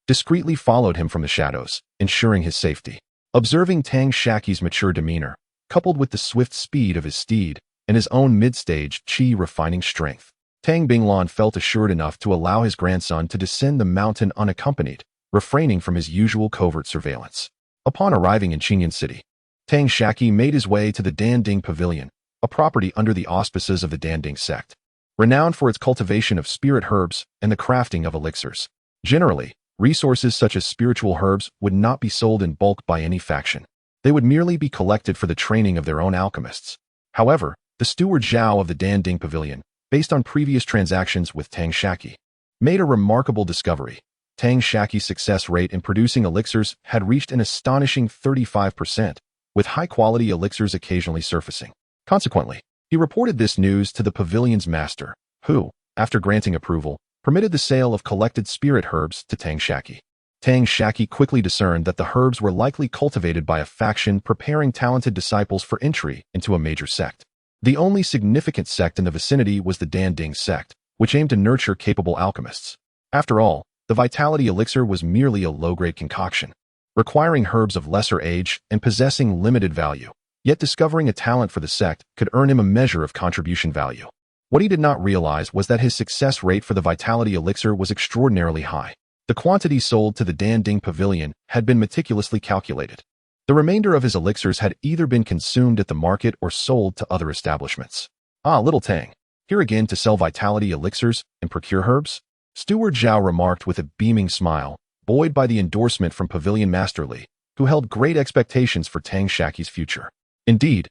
discreetly followed him from the shadows, ensuring his safety. Observing Tang Shaqi's mature demeanor, coupled with the swift speed of his steed and his own mid-stage chi-refining strength, Tang Binglan felt assured enough to allow his grandson to descend the mountain unaccompanied, refraining from his usual covert surveillance. Upon arriving in Qingyan City, Tang Shaqi made his way to the Danding Pavilion, a property under the auspices of the Danding sect, renowned for its cultivation of spirit herbs and the crafting of elixirs. Generally, resources such as spiritual herbs would not be sold in bulk by any faction. They would merely be collected for the training of their own alchemists. However, the steward Zhao of the Danding Pavilion, based on previous transactions with Tang Shaqi, made a remarkable discovery. Tang Shaqi's success rate in producing elixirs had reached an astonishing 35%, with high-quality elixirs occasionally surfacing. Consequently, he reported this news to the pavilion's master, who, after granting approval, permitted the sale of collected spirit herbs to Tang Shaqi. Tang Shaqi quickly discerned that the herbs were likely cultivated by a faction preparing talented disciples for entry into a major sect. The only significant sect in the vicinity was the Danding sect, which aimed to nurture capable alchemists. After all, the vitality elixir was merely a low-grade concoction, requiring herbs of lesser age and possessing limited value. Yet discovering a talent for the sect could earn him a measure of contribution value. What he did not realize was that his success rate for the vitality elixir was extraordinarily high. The quantity sold to the Danding Pavilion had been meticulously calculated. The remainder of his elixirs had either been consumed at the market or sold to other establishments. Ah, little Tang, here again to sell vitality elixirs and procure herbs? Steward Zhao remarked with a beaming smile, buoyed by the endorsement from Pavilion Master Li, who held great expectations for Tang Shaqi's future. Indeed,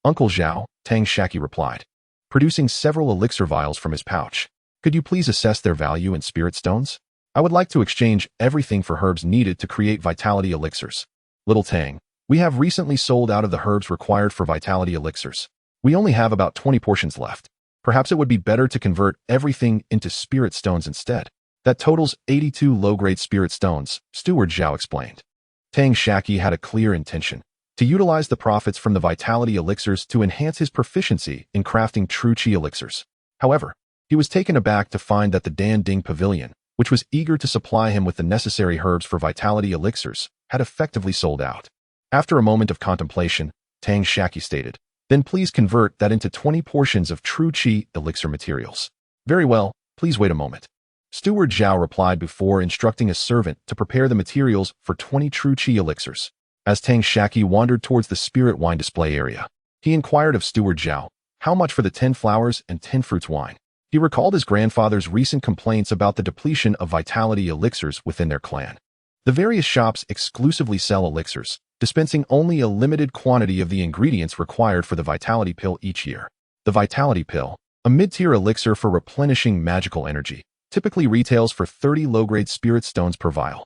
Uncle Zhao, Tang Shaqi replied, producing several elixir vials from his pouch. Could you please assess their value in spirit stones? I would like to exchange everything for herbs needed to create vitality elixirs. Little Tang, we have recently sold out of the herbs required for vitality elixirs. We only have about 20 portions left. Perhaps it would be better to convert everything into spirit stones instead. That totals 82 low-grade spirit stones, Steward Zhao explained. Tang Shaqi had a clear intention to utilize the profits from the vitality elixirs to enhance his proficiency in crafting true qi elixirs. However, he was taken aback to find that the Dan Ding Pavilion, which was eager to supply him with the necessary herbs for vitality elixirs, had effectively sold out. After a moment of contemplation, Tang Shaqi stated, "Then please convert that into 20 portions of true qi elixir materials." "Very well, please wait a moment." Steward Zhao replied before instructing a servant to prepare the materials for 20 true qi elixirs. As Tang Shaqi wandered towards the spirit wine display area, he inquired of Steward Zhao, how much for the 10 flowers and 10 fruits wine. He recalled his grandfather's recent complaints about the depletion of vitality elixirs within their clan. The various shops exclusively sell elixirs, dispensing only a limited quantity of the ingredients required for the vitality pill each year. The vitality pill, a mid-tier elixir for replenishing magical energy, typically retails for 30 low-grade spirit stones per vial.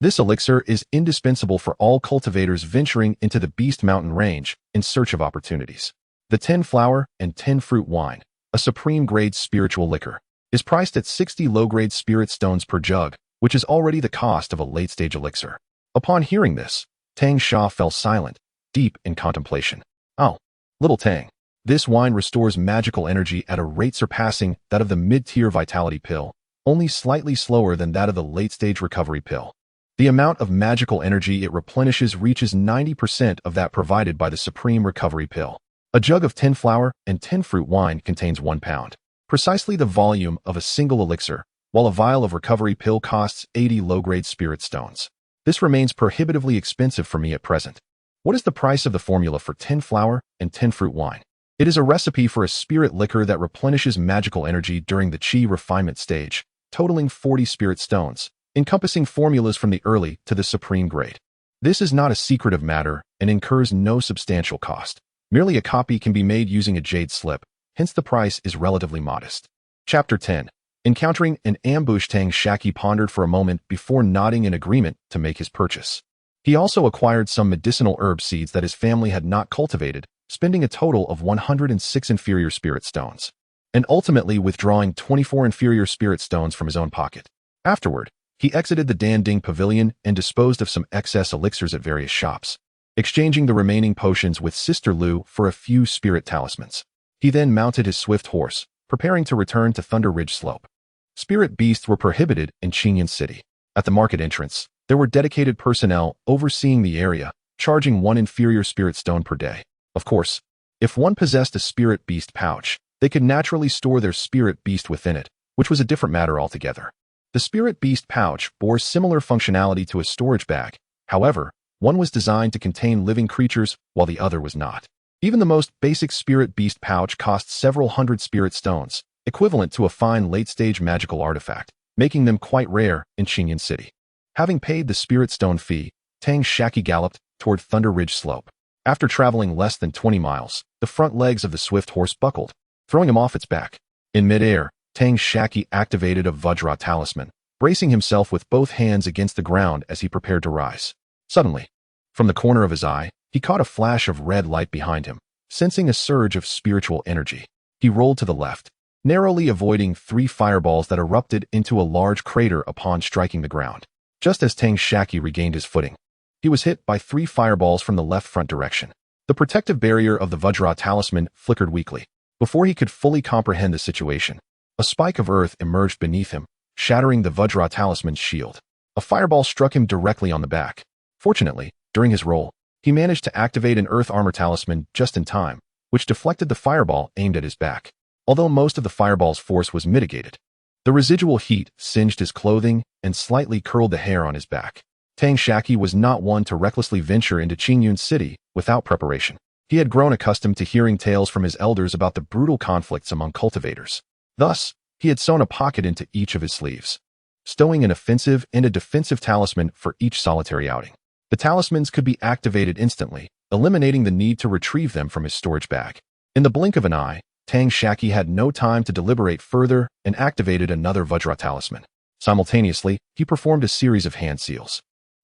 This elixir is indispensable for all cultivators venturing into the Beast Mountain range in search of opportunities. The 10 flower and 10 fruit wine, a supreme-grade spiritual liquor, is priced at 60 low-grade spirit stones per jug, which is already the cost of a late-stage elixir. Upon hearing this, Tang Xia fell silent, deep in contemplation. "Oh, Little Tang, this wine restores magical energy at a rate surpassing that of the mid-tier vitality pill, only slightly slower than that of the late-stage recovery pill. The amount of magical energy it replenishes reaches 90% of that provided by the Supreme Recovery Pill. A jug of 10 flower and 10 fruit wine contains 1 pound, precisely the volume of a single elixir, while a vial of recovery pill costs 80 low-grade spirit stones. This remains prohibitively expensive for me at present. What is the price of the formula for 10 flower and 10 fruit wine? It is a recipe for a spirit liquor that replenishes magical energy during the qi refinement stage, totaling 40 spirit stones, encompassing formulas from the early to the supreme grade. This is not a secretive matter and incurs no substantial cost. Merely a copy can be made using a jade slip, hence the price is relatively modest. Chapter 10. Encountering an ambush. Tang Shaqi pondered for a moment before nodding in agreement to make his purchase. He also acquired some medicinal herb seeds that his family had not cultivated, spending a total of 106 inferior spirit stones, and ultimately withdrawing 24 inferior spirit stones from his own pocket. Afterward, he exited the Dan Ding Pavilion and disposed of some excess elixirs at various shops, exchanging the remaining potions with Sister Lu for a few spirit talismans. He then mounted his swift horse, preparing to return to Thunder Ridge Slope. Spirit beasts were prohibited in Xianxia City. At the market entrance, there were dedicated personnel overseeing the area, charging 1 inferior spirit stone per day. Of course, if one possessed a spirit beast pouch, they could naturally store their spirit beast within it, which was a different matter altogether. The spirit beast pouch bore similar functionality to a storage bag. However, one was designed to contain living creatures while the other was not. Even the most basic spirit beast pouch cost several hundred spirit stones, equivalent to a fine late-stage magical artifact, making them quite rare in Xianxia City. Having paid the spirit stone fee, Tang Shaqi galloped toward Thunder Ridge Slope. After traveling less than 20 miles, the front legs of the swift horse buckled, throwing him off its back. In midair, Tang Shaqi activated a Vajra talisman, bracing himself with both hands against the ground as he prepared to rise. Suddenly, from the corner of his eye, he caught a flash of red light behind him, sensing a surge of spiritual energy. He rolled to the left, narrowly avoiding 3 fireballs that erupted into a large crater upon striking the ground. Just as Tang Shaqi regained his footing, he was hit by 3 fireballs from the left front direction. The protective barrier of the Vajra talisman flickered weakly. Before he could fully comprehend the situation, a spike of earth emerged beneath him, shattering the Vajra talisman's shield. A fireball struck him directly on the back. Fortunately, during his roll, he managed to activate an earth armor talisman just in time, which deflected the fireball aimed at his back. Although most of the fireball's force was mitigated, the residual heat singed his clothing and slightly curled the hair on his back. Tang Shaqi was not one to recklessly venture into Xianxia City without preparation. He had grown accustomed to hearing tales from his elders about the brutal conflicts among cultivators. Thus, he had sewn a pocket into each of his sleeves, stowing an offensive and a defensive talisman for each solitary outing. The talismans could be activated instantly, eliminating the need to retrieve them from his storage bag. In the blink of an eye, Tang Shaqi had no time to deliberate further and activated another Vajra talisman. Simultaneously, he performed a series of hand seals,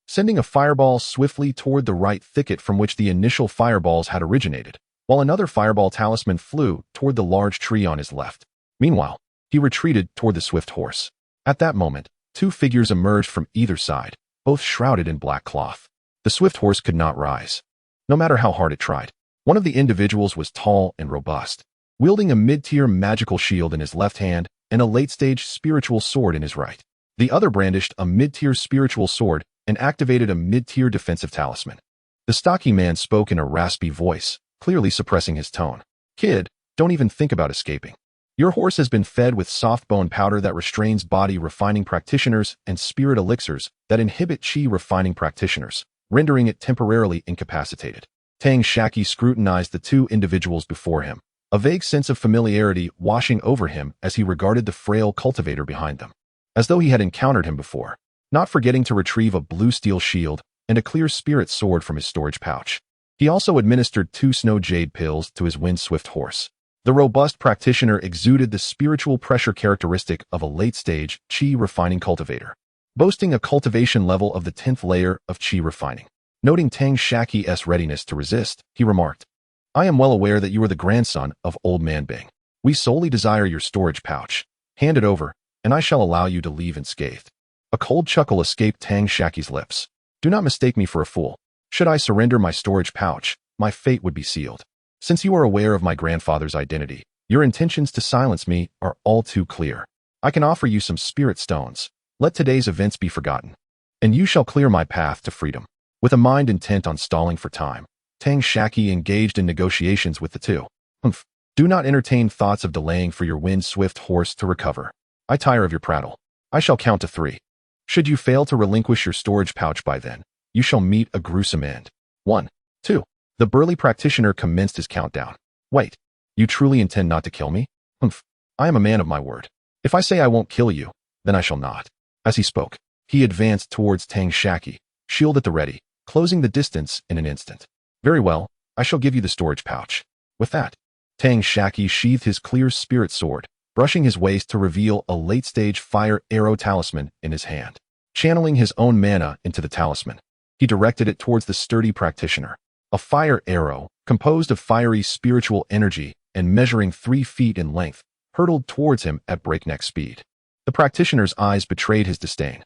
sending a fireball swiftly toward the right thicket from which the initial fireballs had originated, while another fireball talisman flew toward the large tree on his left. Meanwhile, he retreated toward the swift horse. At that moment, two figures emerged from either side, both shrouded in black cloth. The swift horse could not rise, no matter how hard it tried. One of the individuals was tall and robust, wielding a mid-tier magical shield in his left hand and a late-stage spiritual sword in his right. The other brandished a mid-tier spiritual sword and activated a mid-tier defensive talisman. The stocky man spoke in a raspy voice, clearly suppressing his tone. "Kid, don't even think about escaping. Your horse has been fed with soft bone powder that restrains body refining practitioners and spirit elixirs that inhibit chi refining practitioners, rendering it temporarily incapacitated." Tang Shaqi scrutinized the two individuals before him, a vague sense of familiarity washing over him as he regarded the frail cultivator behind them, as though he had encountered him before, not forgetting to retrieve a blue steel shield and a clear spirit sword from his storage pouch. He also administered 2 snow jade pills to his wind-swift horse. The robust practitioner exuded the spiritual pressure characteristic of a late-stage chi refining cultivator, boasting a cultivation level of the 10th layer of chi refining. Noting Tang Shaqi's readiness to resist, he remarked, "I am well aware that you are the grandson of Old Man Bing. We solely desire your storage pouch. Hand it over, and I shall allow you to leave unscathed." A cold chuckle escaped Tang Shaqi's lips. "Do not mistake me for a fool. Should I surrender my storage pouch, my fate would be sealed. Since you are aware of my grandfather's identity, your intentions to silence me are all too clear. I can offer you some spirit stones. Let today's events be forgotten, and you shall clear my path to freedom." With a mind intent on stalling for time, Tang Shaqi engaged in negotiations with the two. "Do not entertain thoughts of delaying for your wind-swift horse to recover. I tire of your prattle. I shall count to 3. Should you fail to relinquish your storage pouch by then, you shall meet a gruesome end. 1, 2. The burly practitioner commenced his countdown. "Wait, you truly intend not to kill me?" "I am a man of my word. If I say I won't kill you, then I shall not." As he spoke, he advanced towards Tang Shaqi, shield at the ready, closing the distance in an instant. "Very well, I shall give you the storage pouch." With that, Tang Shaqi sheathed his clear spirit sword, brushing his waist to reveal a late-stage fire arrow talisman in his hand. Channeling his own mana into the talisman, he directed it towards the sturdy practitioner. A fire arrow, composed of fiery spiritual energy and measuring 3 feet in length, hurtled towards him at breakneck speed. The practitioner's eyes betrayed his disdain.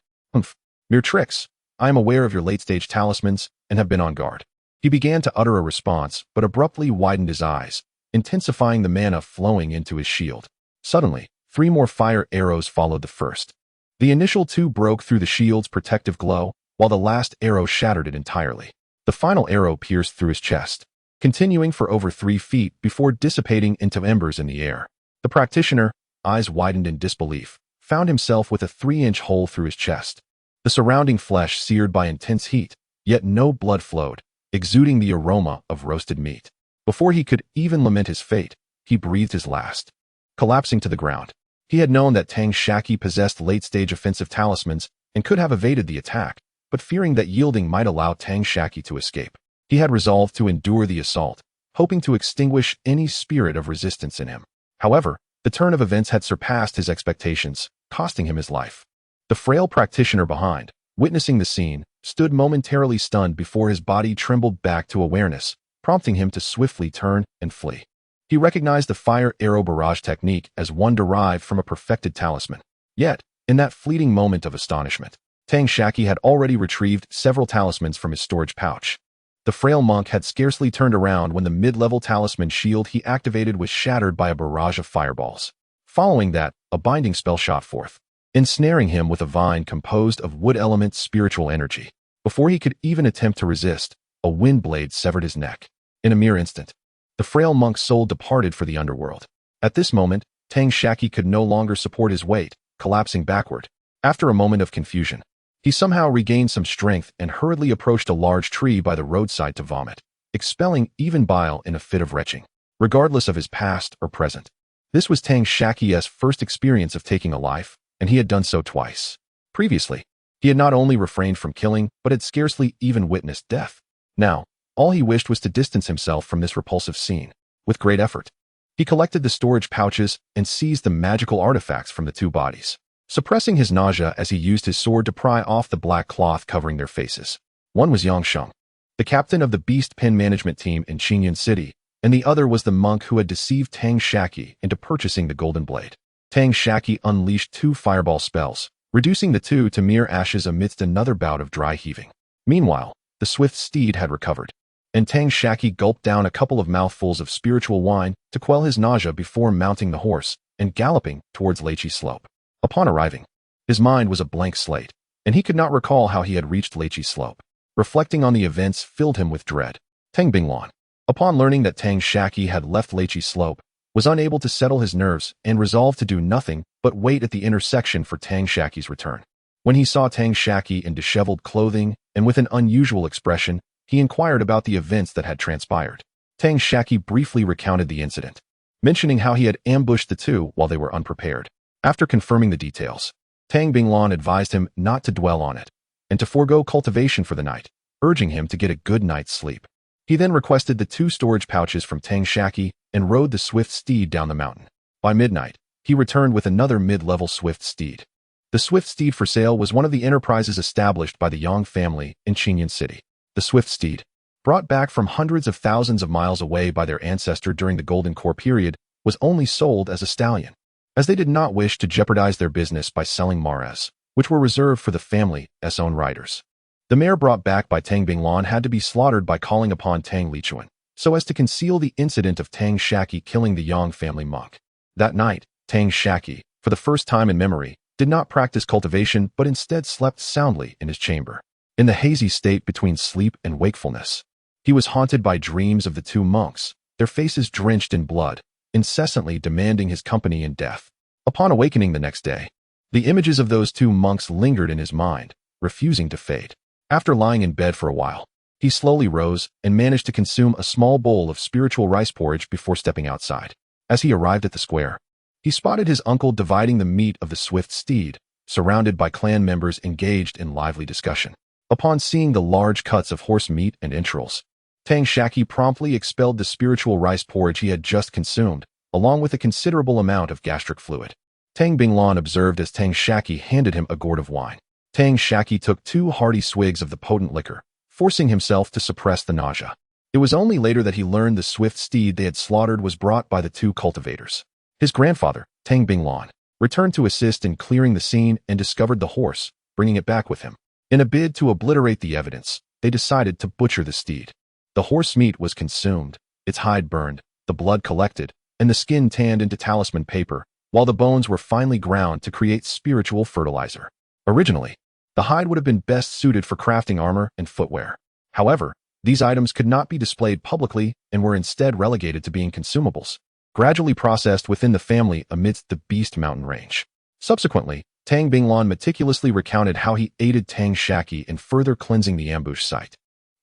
"Mere tricks. I am aware of your late-stage talismans and have been on guard." He began to utter a response, but abruptly widened his eyes, intensifying the mana flowing into his shield. Suddenly, 3 more fire arrows followed the first. The initial 2 broke through the shield's protective glow, while the last arrow shattered it entirely. The final arrow pierced through his chest, continuing for over 3 feet before dissipating into embers in the air. The practitioner, eyes widened in disbelief, found himself with a 3-inch hole through his chest. The surrounding flesh seared by intense heat, yet no blood flowed, exuding the aroma of roasted meat. Before he could even lament his fate, he breathed his last, collapsing to the ground. He had known that Tang Shaqi possessed late-stage offensive talismans and could have evaded the attack, but fearing that yielding might allow Tang Shaqi to escape, he had resolved to endure the assault, hoping to extinguish any spirit of resistance in him. However, the turn of events had surpassed his expectations, costing him his life. The frail practitioner behind, witnessing the scene, stood momentarily stunned before his body trembled back to awareness, prompting him to swiftly turn and flee. He recognized the fire arrow barrage technique as one derived from a perfected talisman. Yet, in that fleeting moment of astonishment, Tang Shaqi had already retrieved several talismans from his storage pouch. The frail monk had scarcely turned around when the mid-level talisman shield he activated was shattered by a barrage of fireballs. Following that, a binding spell shot forth, ensnaring him with a vine composed of wood element spiritual energy. Before he could even attempt to resist, a wind blade severed his neck. In a mere instant, the frail monk's soul departed for the underworld. At this moment, Tang Shaqi could no longer support his weight, collapsing backward. After a moment of confusion, he somehow regained some strength and hurriedly approached a large tree by the roadside to vomit, expelling even bile in a fit of retching, regardless of his past or present. This was Tang Shaqi's first experience of taking a life, and he had done so twice. Previously, he had not only refrained from killing, but had scarcely even witnessed death. Now, all he wished was to distance himself from this repulsive scene. With great effort, he collected the storage pouches and seized the magical artifacts from the 2 bodies. suppressing his nausea as he used his sword to pry off the black cloth covering their faces. One was Xianxia, the captain of the beast pin management team in Qinyan City, and the other was the monk who had deceived Tang Shaqi into purchasing the golden blade. Tang Shaqi unleashed 2 fireball spells, reducing the 2 to mere ashes amidst another bout of dry heaving. Meanwhile, the swift steed had recovered, and Tang Shaqi gulped down a couple of mouthfuls of spiritual wine to quell his nausea before mounting the horse and galloping towards Lechi Slope. Upon arriving, his mind was a blank slate, and he could not recall how he had reached Lechi Slope. Reflecting on the events filled him with dread. Tang Binglan, upon learning that Tang Shaqi had left Lechi Slope, was unable to settle his nerves and resolved to do nothing but wait at the intersection for Tang Shaqi's return. When he saw Tang Shaqi in disheveled clothing and with an unusual expression, he inquired about the events that had transpired. Tang Shaqi briefly recounted the incident, mentioning how he had ambushed the 2 while they were unprepared. After confirming the details, Tang Binglan advised him not to dwell on it and to forego cultivation for the night, urging him to get a good night's sleep. He then requested the 2 storage pouches from Tang Shaqi and rode the swift steed down the mountain. By midnight, he returned with another mid-level swift steed. The swift steed for sale was one of the enterprises established by the Yang family in Qinyan City. The swift steed, brought back from hundreds of thousands of miles away by their ancestor during the Golden Core period, was only sold as a stallion, as they did not wish to jeopardize their business by selling mares, which were reserved for the family's own riders. The mare brought back by Tang Binglan had to be slaughtered by calling upon Tang Lichuan, so as to conceal the incident of Tang Shaqi killing the Yang family monk. That night, Tang Shaqi, for the first time in memory, did not practice cultivation but instead slept soundly in his chamber. In the hazy state between sleep and wakefulness, he was haunted by dreams of the 2 monks, their faces drenched in blood, incessantly demanding his company in death. Upon awakening the next day, the images of those 2 monks lingered in his mind, refusing to fade. After lying in bed for a while, he slowly rose and managed to consume a small bowl of spiritual rice porridge before stepping outside. As he arrived at the square, he spotted his uncle dividing the meat of the swift steed, surrounded by clan members engaged in lively discussion. Upon seeing the large cuts of horse meat and entrails, Tang Shaqi promptly expelled the spiritual rice porridge he had just consumed, along with a considerable amount of gastric fluid. Tang Binglan observed as Tang Shaqi handed him a gourd of wine. Tang Shaqi took 2 hearty swigs of the potent liquor, forcing himself to suppress the nausea. It was only later that he learned the swift steed they had slaughtered was brought by the 2 cultivators. His grandfather, Tang Binglan, returned to assist in clearing the scene and discovered the horse, bringing it back with him. In a bid to obliterate the evidence, they decided to butcher the steed. The horse meat was consumed, its hide burned, the blood collected, and the skin tanned into talisman paper, while the bones were finely ground to create spiritual fertilizer. Originally, the hide would have been best suited for crafting armor and footwear. However, these items could not be displayed publicly and were instead relegated to being consumables, gradually processed within the family amidst the Beast Mountain range. Subsequently, Tang Binglan meticulously recounted how he aided Tang Shaqi in further cleansing the ambush site,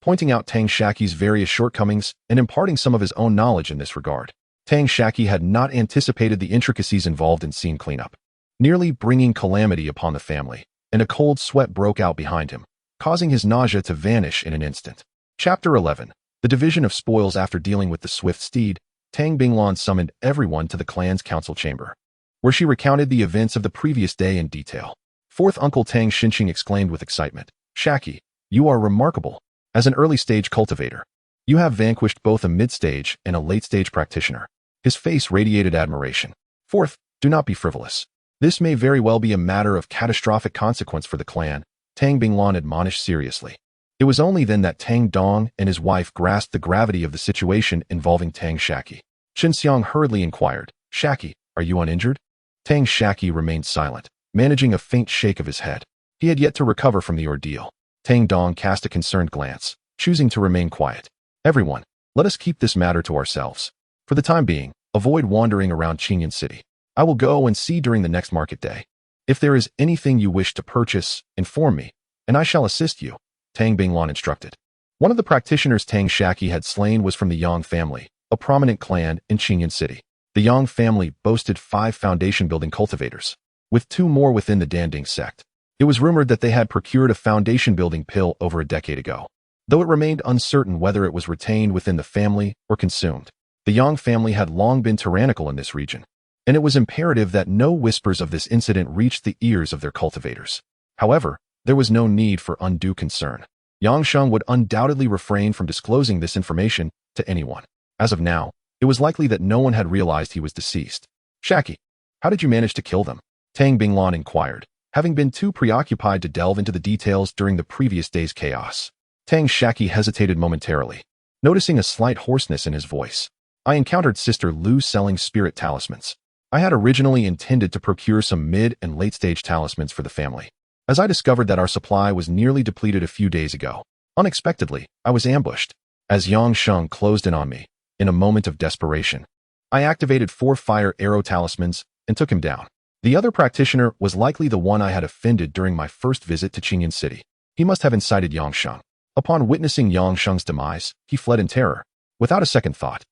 pointing out Tang Shaqi's various shortcomings and imparting some of his own knowledge in this regard. Tang Shaqi had not anticipated the intricacies involved in scene cleanup, nearly bringing calamity upon the family, and a cold sweat broke out behind him, causing his nausea to vanish in an instant. Chapter 11. The division of spoils. After dealing with the swift steed, Tang Binglan summoned everyone to the clan's council chamber, where she recounted the events of the previous day in detail. Fourth Uncle Tang Xinqing exclaimed with excitement, "Shaqi, you are remarkable. As an early-stage cultivator, you have vanquished both a mid-stage and a late-stage practitioner." His face radiated admiration. Fourth, do not be frivolous. This may very well be a matter of catastrophic consequence for the clan, Tang Binglan admonished seriously. It was only then that Tang Dong and his wife grasped the gravity of the situation involving Tang Shaqi. Xianxia hurriedly inquired, "Shaqi, are you uninjured?" Tang Shaqi remained silent, managing a faint shake of his head. He had yet to recover from the ordeal. Tang Dong cast a concerned glance, choosing to remain quiet. "Everyone, let us keep this matter to ourselves. For the time being, avoid wandering around Qinyan City. I will go and see during the next market day. If there is anything you wish to purchase, inform me, and I shall assist you," Tang Binglan instructed. One of the practitioners Tang Shaqi had slain was from the Yang family, a prominent clan in Qinyan City. The Yang family boasted 5 foundation-building cultivators, with 2 more within the Danding sect. It was rumored that they had procured a foundation-building pill over a decade ago, though it remained uncertain whether it was retained within the family or consumed. The Yang family had long been tyrannical in this region, and it was imperative that no whispers of this incident reached the ears of their cultivators. However, there was no need for undue concern. Xianxia would undoubtedly refrain from disclosing this information to anyone. As of now, it was likely that no one had realized he was deceased. Shaqi, how did you manage to kill them? Tang Binglan inquired, having been too preoccupied to delve into the details during the previous day's chaos. Tang Shaqi hesitated momentarily, noticing a slight hoarseness in his voice. I encountered Sister Lu selling spirit talismans. I had originally intended to procure some mid- and late-stage talismans for the family. As I discovered that our supply was nearly depleted a few days ago, unexpectedly, I was ambushed. As Xianxia closed in on me, in a moment of desperation, I activated 4 fire arrow talismans and took him down. The other practitioner was likely the one I had offended during my first visit to Qinyan City. He must have incited Xianxia. Upon witnessing Xianxia's demise, he fled in terror. Without a second thought,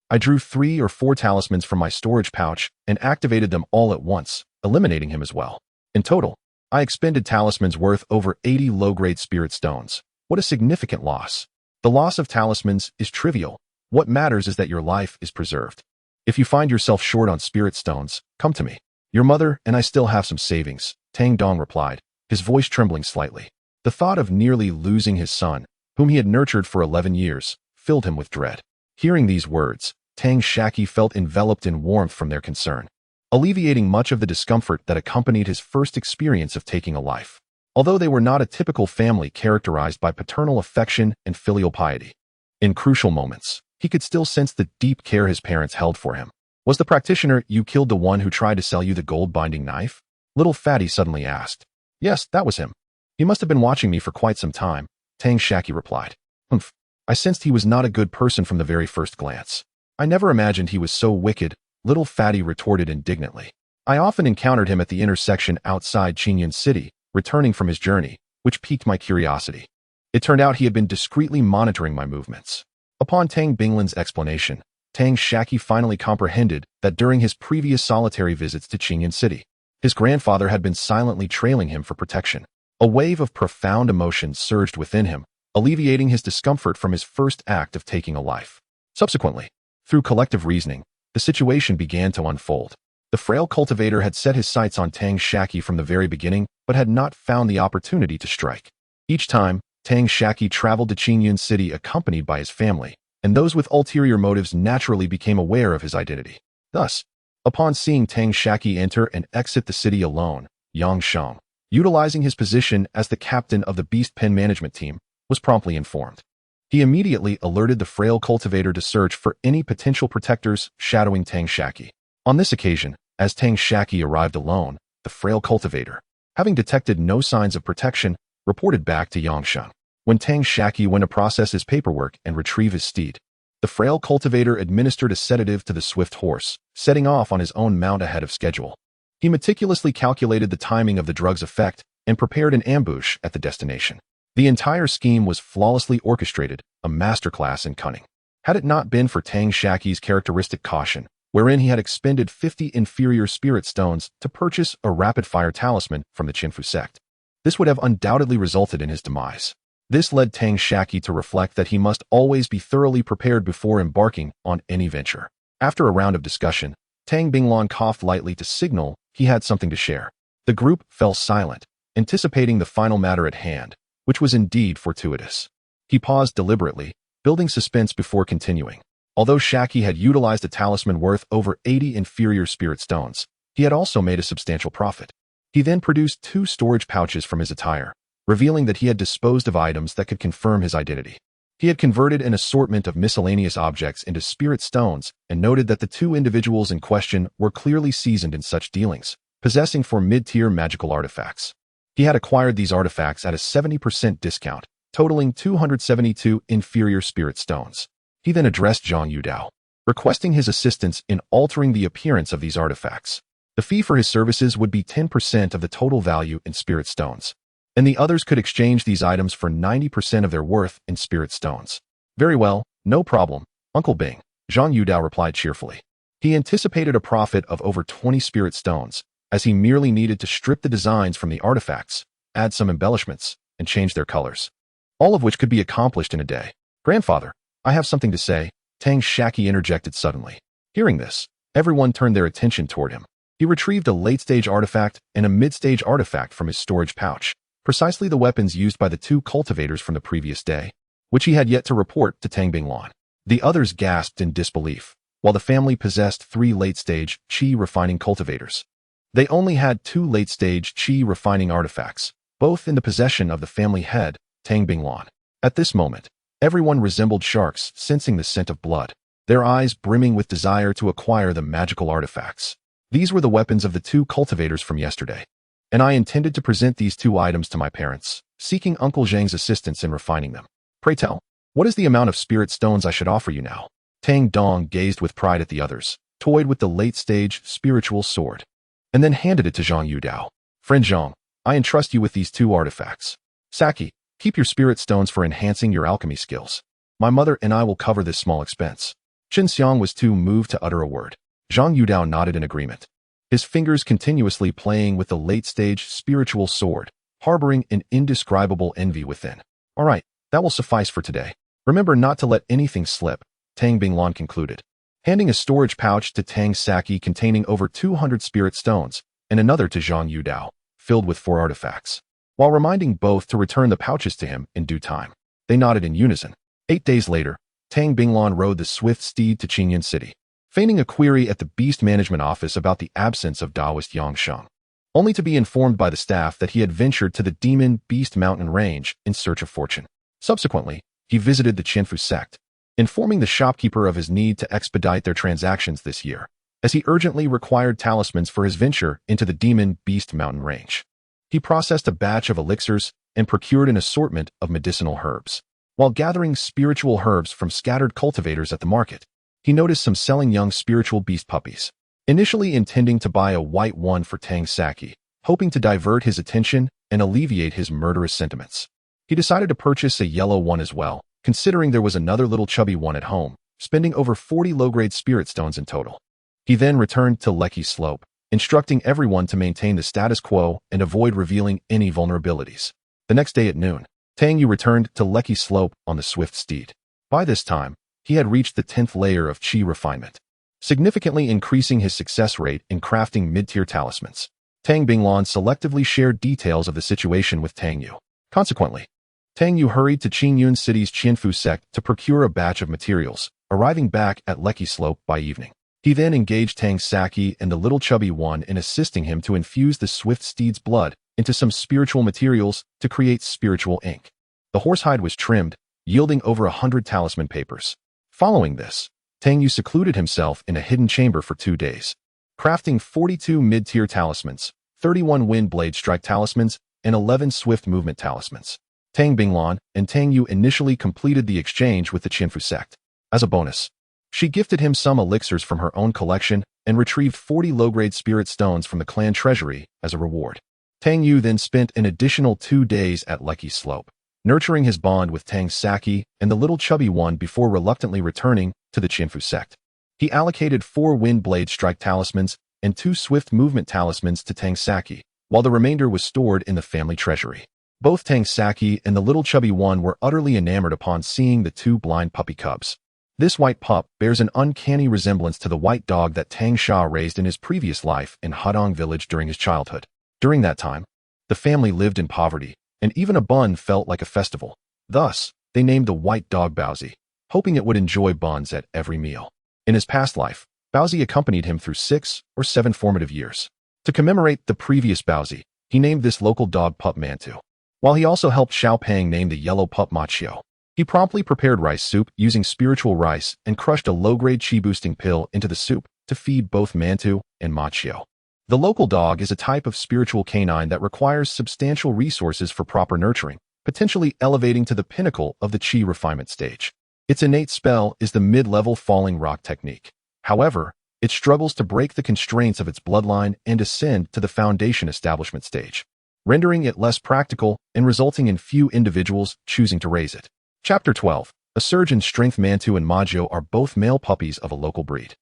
I drew 3 or 4 talismans from my storage pouch and activated them all at once, eliminating him as well. In total, I expended talismans worth over 80 low-grade spirit stones. What a significant loss. The loss of talismans is trivial. What matters is that your life is preserved. If you find yourself short on spirit stones, come to me. Your mother and I still have some savings, Tang Dong replied, his voice trembling slightly. The thought of nearly losing his son, whom he had nurtured for 11 years, filled him with dread. Hearing these words, Tang Shaqi felt enveloped in warmth from their concern, alleviating much of the discomfort that accompanied his first experience of taking a life. Although they were not a typical family characterized by paternal affection and filial piety, in crucial moments, he could still sense the deep care his parents held for him. Was the practitioner you killed the one who tried to sell you the gold-binding knife? Little Fatty suddenly asked. Yes, that was him. He must have been watching me for quite some time, Tang Shaqi replied. Humph. I sensed he was not a good person from the very first glance. I never imagined he was so wicked, Little Fatty retorted indignantly. I often encountered him at the intersection outside Qinyan City, returning from his journey, which piqued my curiosity. It turned out he had been discreetly monitoring my movements. Upon Tang Binglan's explanation, Tang Shaqi finally comprehended that during his previous solitary visits to Qinyan City, his grandfather had been silently trailing him for protection. A wave of profound emotion surged within him, alleviating his discomfort from his first act of taking a life. Subsequently, through collective reasoning, the situation began to unfold. The frail cultivator had set his sights on Tang Shaqi from the very beginning, but had not found the opportunity to strike. Each time, Tang Shaqi traveled to Qinyan City accompanied by his family, and those with ulterior motives naturally became aware of his identity. Thus, upon seeing Tang Shaqi enter and exit the city alone, Xianxia, utilizing his position as the captain of the Beast Pen management team, was promptly informed. He immediately alerted the frail cultivator to search for any potential protectors shadowing Tang Shaqi. On this occasion, as Tang Shaqi arrived alone, the frail cultivator, having detected no signs of protection, reported back to Xianxia. When Tang Shaqi went to process his paperwork and retrieve his steed, the frail cultivator administered a sedative to the swift horse, setting off on his own mount ahead of schedule. He meticulously calculated the timing of the drug's effect and prepared an ambush at the destination. The entire scheme was flawlessly orchestrated, a masterclass in cunning. Had it not been for Tang Shaqi's characteristic caution, wherein he had expended 50 inferior spirit stones to purchase a rapid-fire talisman from the Qinfu sect, this would have undoubtedly resulted in his demise. This led Tang Shaqi to reflect that he must always be thoroughly prepared before embarking on any venture. After a round of discussion, Tang Binglan coughed lightly to signal he had something to share. The group fell silent, anticipating the final matter at hand, which was indeed fortuitous. He paused deliberately, building suspense before continuing. Although Shaqi had utilized a talisman worth over 80 inferior spirit stones, he had also made a substantial profit. He then produced 2 storage pouches from his attire, revealing that he had disposed of items that could confirm his identity. He had converted an assortment of miscellaneous objects into spirit stones and noted that the 2 individuals in question were clearly seasoned in such dealings, possessing for mid-tier magical artifacts. He had acquired these artifacts at a 70% discount, totaling 272 inferior spirit stones. He then addressed Zhang Yudao, requesting his assistance in altering the appearance of these artifacts. The fee for his services would be 10% of the total value in spirit stones, and the others could exchange these items for 90% of their worth in spirit stones. Very well, no problem, Uncle Bing, Zhang Yudao replied cheerfully. He anticipated a profit of over 20 spirit stones, as he merely needed to strip the designs from the artifacts, add some embellishments, and change their colors, all of which could be accomplished in a day. Grandfather, I have something to say, Tang Shaqi interjected suddenly. Hearing this, Everyone turned their attention toward him. He retrieved a late-stage artifact and a mid-stage artifact from his storage pouch, precisely the weapons used by the two cultivators from the previous day, which he had yet to report to Tang Binglan. The others gasped in disbelief, while the family possessed 3 late-stage qi refining cultivators. They only had 2 late-stage qi refining artifacts, both in the possession of the family head, Tang Binglan. At this moment, everyone resembled sharks sensing the scent of blood, their eyes brimming with desire to acquire the magical artifacts. These were the weapons of the 2 cultivators from yesterday, and I intended to present these 2 items to my parents, seeking Uncle Zhang's assistance in refining them. Pray tell, what is the amount of spirit stones I should offer you now? Tang Dong gazed with pride at the others, toyed with the late-stage spiritual sword, and then handed it to Zhang Yudao. Friend Zhang, I entrust you with these 2 artifacts. Saki, keep your spirit stones for enhancing your alchemy skills. My mother and I will cover this small expense. Xianxia was too moved to utter a word. Zhang Yudao nodded in agreement, his fingers continuously playing with the late-stage spiritual sword, harboring an indescribable envy within. All right, that will suffice for today. Remember not to let anything slip, Tang Binglan concluded, handing a storage pouch to Tang Shaqi containing over 200 spirit stones, and another to Zhang Yudao, filled with 4 artifacts, while reminding both to return the pouches to him in due time. They nodded in unison. 8 days later, Tang Binglan rode the swift steed to Qingyun City, feigning a query at the Beast Management Office about the absence of Taoist Yangsheng, only to be informed by the staff that he had ventured to the Demon Beast Mountain Range in search of fortune. Subsequently, he visited the Qianfu sect, informing the shopkeeper of his need to expedite their transactions this year, as he urgently required talismans for his venture into the Demon Beast Mountain Range. He processed a batch of elixirs and procured an assortment of medicinal herbs. While gathering spiritual herbs from scattered cultivators at the market, he noticed some selling young spiritual beast puppies. Initially intending to buy a white one for Tang Shaqi, hoping to divert his attention and alleviate his murderous sentiments, he decided to purchase a yellow one as well, considering there was another little chubby one at home, spending over 40 low-grade spirit stones in total. He then returned to Lecky Slope, instructing everyone to maintain the status quo and avoid revealing any vulnerabilities. The next day at noon, Tang Yu returned to Lecky Slope on the swift steed. By this time, he had reached the 10th layer of qi refinement, significantly increasing his success rate in crafting mid-tier talismans. Tang Binglan selectively shared details of the situation with Tang Yu. Consequently, Tang Yu hurried to Qingyun City's Qianfu sect to procure a batch of materials, arriving back at Lecky Slope by evening. He then engaged Tang Shaqi and the little chubby one in assisting him to infuse the swift steed's blood into some spiritual materials to create spiritual ink. The horsehide was trimmed, yielding over 100 talisman papers. Following this, Tang Yu secluded himself in a hidden chamber for 2 days, crafting 42 mid-tier talismans, 31 wind blade strike talismans, and 11 swift movement talismans. Tang Binglan and Tang Yu initially completed the exchange with the Qianfu sect. As a bonus, she gifted him some elixirs from her own collection and retrieved 40 low-grade spirit stones from the clan treasury as a reward. Tang Yu then spent an additional 2 days at Lecky Slope, nurturing his bond with Tang Shaqi and the little chubby one before reluctantly returning to the Qianfu sect. He allocated 4 wind blade strike talismans and 2 swift movement talismans to Tang Shaqi, while the remainder was stored in the family treasury. Both Tang Shaqi and the little chubby one were utterly enamored upon seeing the 2 blind puppy cubs. This white pup bears an uncanny resemblance to the white dog that Tang Sha raised in his previous life in Hadong village during his childhood. During that time, the family lived in poverty, and even a bun felt like a festival. Thus, they named the white dog Baozi, hoping it would enjoy buns at every meal. In his past life, Baozi accompanied him through 6 or 7 formative years. To commemorate the previous Baozi, he named this local dog pup Mantu, while he also helped Xiaopeng name the yellow pup Machio. He promptly prepared rice soup using spiritual rice and crushed a low-grade qi-boosting pill into the soup to feed both Mantu and Machio. The local dog is a type of spiritual canine that requires substantial resources for proper nurturing, potentially elevating to the pinnacle of the qi refinement stage. Its innate spell is the mid-level falling rock technique. However, it struggles to break the constraints of its bloodline and ascend to the foundation establishment stage, rendering it less practical and resulting in few individuals choosing to raise it. Chapter 12. A surge in strength. Mantu and Machio are both male puppies of a local breed.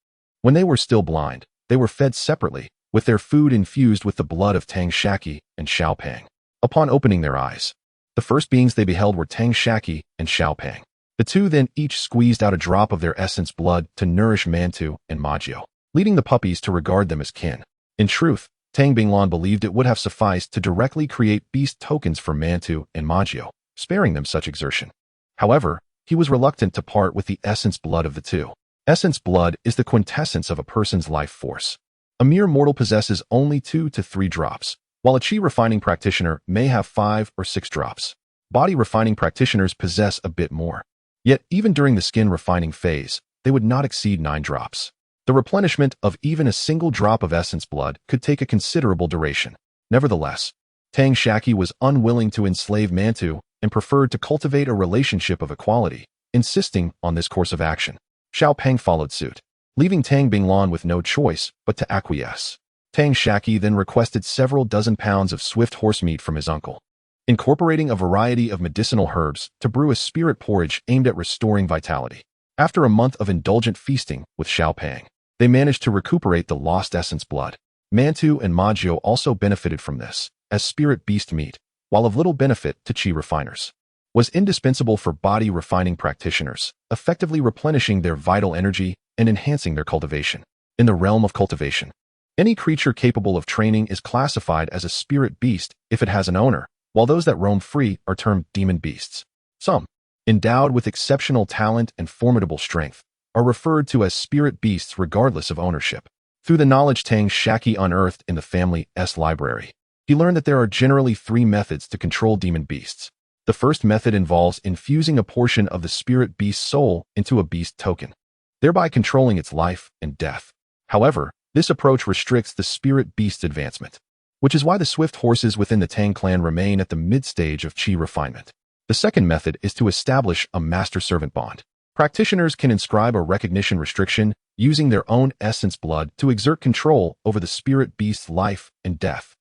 When they were still blind, they were fed separately, with their food infused with the blood of Tang Shaqi and Xiaopeng. Upon opening their eyes, the first beings they beheld were Tang Shaqi and Xiaopeng. The two then each squeezed out a drop of their essence blood to nourish Mantu and Machio. leading the puppies to regard them as kin. In truth, Tang Binglan believed it would have sufficed to directly create beast tokens for Mantu and Magio, sparing them such exertion. However, he was reluctant to part with the essence blood of the two. Essence blood is the quintessence of a person's life force. A mere mortal possesses only 2 to 3 drops, while a chi refining practitioner may have 5 or 6 drops. Body refining practitioners possess a bit more. Yet, even during the skin refining phase, they would not exceed 9 drops. The replenishment of even a single drop of essence blood could take a considerable duration. Nevertheless, Tang Shaqi was unwilling to enslave Mantu and preferred to cultivate a relationship of equality, insisting on this course of action. Xiao Peng followed suit, leaving Tang Binglan with no choice but to acquiesce. Tang Shaqi then requested several dozen pounds of swift horse meat from his uncle, incorporating a variety of medicinal herbs to brew a spirit porridge aimed at restoring vitality. After a month of indulgent feasting with Xiao Peng, they managed to recuperate the lost essence blood. Mantu and Magio also benefited from this, as spirit beast meat, while of little benefit to chi refiners, was indispensable for body refining practitioners, effectively replenishing their vital energy and enhancing their cultivation. In the realm of cultivation, any creature capable of training is classified as a spirit beast if it has an owner, while those that roam free are termed demon beasts. Some, endowed with exceptional talent and formidable strength, are referred to as spirit beasts regardless of ownership. Through the knowledge Tang Shaqi unearthed in the family's library, he learned that there are generally 3 methods to control demon beasts. The first method involves infusing a portion of the spirit beast's soul into a beast token, thereby controlling its life and death. However, this approach restricts the spirit beast's advancement, which is why the swift horses within the Tang clan remain at the mid-stage of chi refinement. The second method is to establish a master-servant bond. Practitioners can inscribe a recognition restriction using their own essence blood to exert control over the spirit beast's life and death.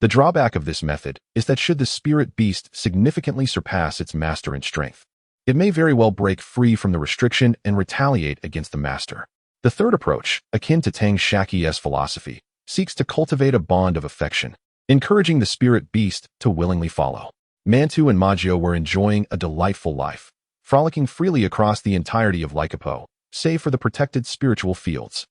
The drawback of this method is that should the spirit beast significantly surpass its master in strength, it may very well break free from the restriction and retaliate against the master. The third approach, akin to Tang Shaqi's philosophy, seeks to cultivate a bond of affection, encouraging the spirit beast to willingly follow. Mantu and Magio were enjoying a delightful life, frolicking freely across the entirety of Lycopo, save for the protected spiritual fields.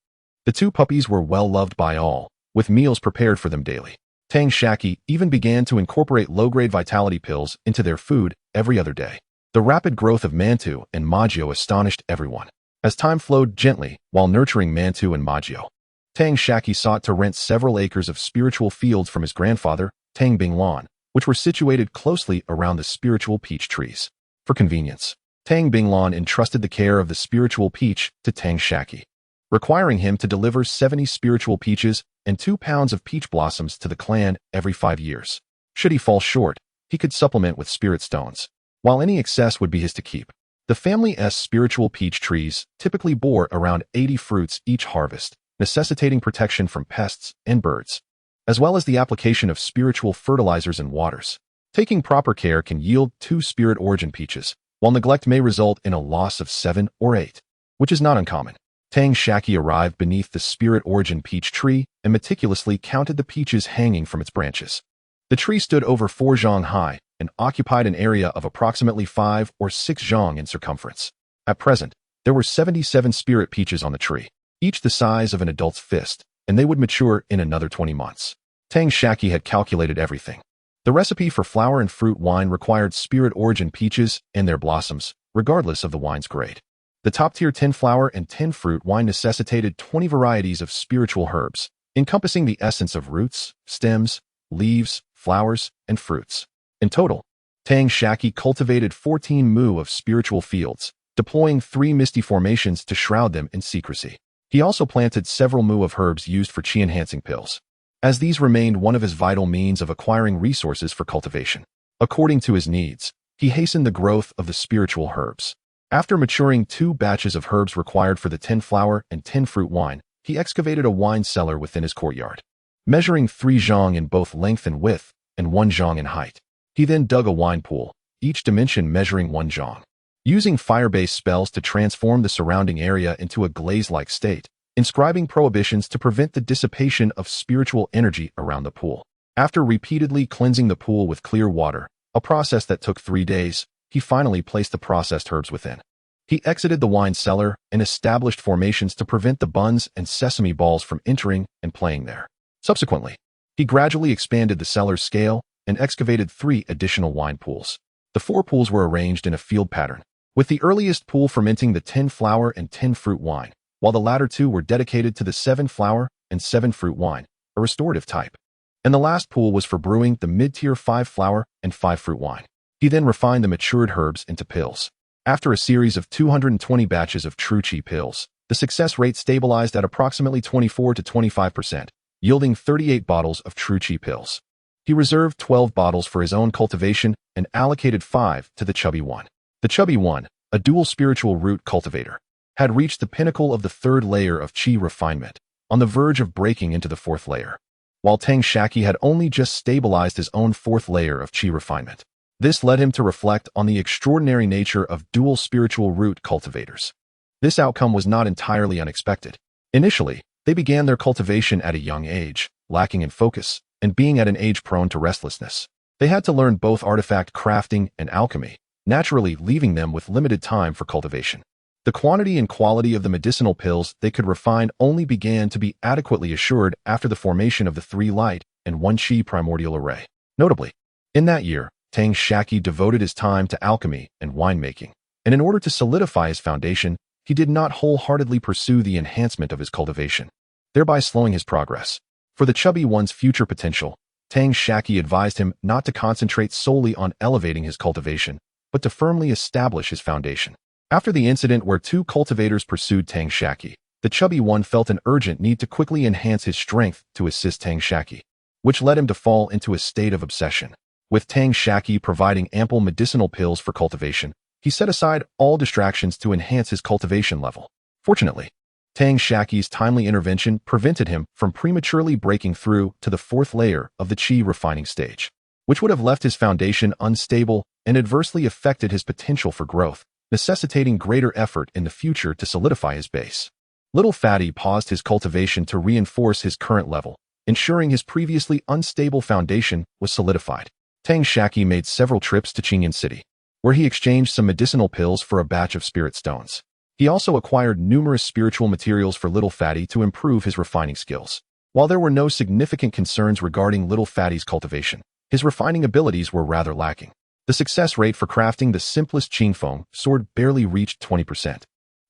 The 2 puppies were well loved by all, with meals prepared for them daily. Tang Shaqi even began to incorporate low-grade vitality pills into their food every other day. The rapid growth of Mantu and Magio astonished everyone. As time flowed gently while nurturing Mantu and Magio, Tang Shaqi sought to rent several acres of spiritual fields from his grandfather, Tang Binglan, which were situated closely around the spiritual peach trees. For convenience, Tang Binglan entrusted the care of the spiritual peach to Tang Shaqi, requiring him to deliver 70 spiritual peaches and 2 pounds of peach blossoms to the clan every 5 years. Should he fall short, he could supplement with spirit stones, while any excess would be his to keep. The family's spiritual peach trees typically bore around 80 fruits each harvest, necessitating protection from pests and birds, as well as the application of spiritual fertilizers and waters. Taking proper care can yield 2 spirit origin peaches, while neglect may result in a loss of 7 or 8, which is not uncommon. Tang Shaqi arrived beneath the spirit origin peach tree and meticulously counted the peaches hanging from its branches. The tree stood over 4 zhang high and occupied an area of approximately 5 or 6 zhang in circumference. At present, there were 77 spirit peaches on the tree, each the size of an adult's fist, and they would mature in another 20 months. Tang Shaqi had calculated everything. The recipe for flower and fruit wine required spirit origin peaches and their blossoms, regardless of the wine's grade. The top-tier 10 flower and 10 fruit wine necessitated 20 varieties of spiritual herbs, encompassing the essence of roots, stems, leaves, flowers, and fruits. In total, Tang Shaqi cultivated 14 mu of spiritual fields, deploying 3 misty formations to shroud them in secrecy. He also planted several mu of herbs used for chi-enhancing pills, as these remained one of his vital means of acquiring resources for cultivation. According to his needs, he hastened the growth of the spiritual herbs. After maturing 2 batches of herbs required for the 10 flower and 10 fruit wine, he excavated a wine cellar within his courtyard, measuring 3 zhang in both length and width and 1 zhang in height. He then dug a wine pool, each dimension measuring 1 zhang, using fire-based spells to transform the surrounding area into a glaze-like state, inscribing prohibitions to prevent the dissipation of spiritual energy around the pool. After repeatedly cleansing the pool with clear water, a process that took 3 days, he finally placed the processed herbs within. He exited the wine cellar and established formations to prevent the buns and sesame balls from entering and playing there. Subsequently, he gradually expanded the cellar's scale and excavated 3 additional wine pools. The 4 pools were arranged in a field pattern, with the earliest pool fermenting the 10-flower and 10-fruit wine, while the latter 2 were dedicated to the 7-flower and 7-fruit wine, a restorative type. And the last pool was for brewing the mid-tier 5-flower and 5-fruit wine. He then refined the matured herbs into pills. After a series of 220 batches of true qi pills, the success rate stabilized at approximately 24 to 25%, yielding 38 bottles of true qi pills. He reserved 12 bottles for his own cultivation and allocated 5 to the chubby one. The chubby one, a dual spiritual root cultivator, had reached the pinnacle of the 3rd layer of qi refinement, on the verge of breaking into the 4th layer, while Tang Shaqi had only just stabilized his own 4th layer of qi refinement. This led him to reflect on the extraordinary nature of dual spiritual root cultivators. This outcome was not entirely unexpected. Initially, they began their cultivation at a young age, lacking in focus, and being at an age prone to restlessness. They had to learn both artifact crafting and alchemy, naturally leaving them with limited time for cultivation. The quantity and quality of the medicinal pills they could refine only began to be adequately assured after the formation of the 3 light and 1 qi primordial array. Notably, in that year, Tang Shaqi devoted his time to alchemy and winemaking, and in order to solidify his foundation, he did not wholeheartedly pursue the enhancement of his cultivation, thereby slowing his progress. For the chubby one's future potential, Tang Shaqi advised him not to concentrate solely on elevating his cultivation, but to firmly establish his foundation. After the incident where 2 cultivators pursued Tang Shaqi, the chubby one felt an urgent need to quickly enhance his strength to assist Tang Shaqi, which led him to fall into a state of obsession. With Tang Shaqi providing ample medicinal pills for cultivation, he set aside all distractions to enhance his cultivation level. Fortunately, Tang Shaqi's timely intervention prevented him from prematurely breaking through to the 4th layer of the qi refining stage, which would have left his foundation unstable and adversely affected his potential for growth, necessitating greater effort in the future to solidify his base. Little Fatty paused his cultivation to reinforce his current level, ensuring his previously unstable foundation was solidified. Tang Shaqi made several trips to Qingyan City, where he exchanged some medicinal pills for a batch of spirit stones. He also acquired numerous spiritual materials for Little Fatty to improve his refining skills. While there were no significant concerns regarding Little Fatty's cultivation, his refining abilities were rather lacking. The success rate for crafting the simplest Qingfeng sword barely reached 20%,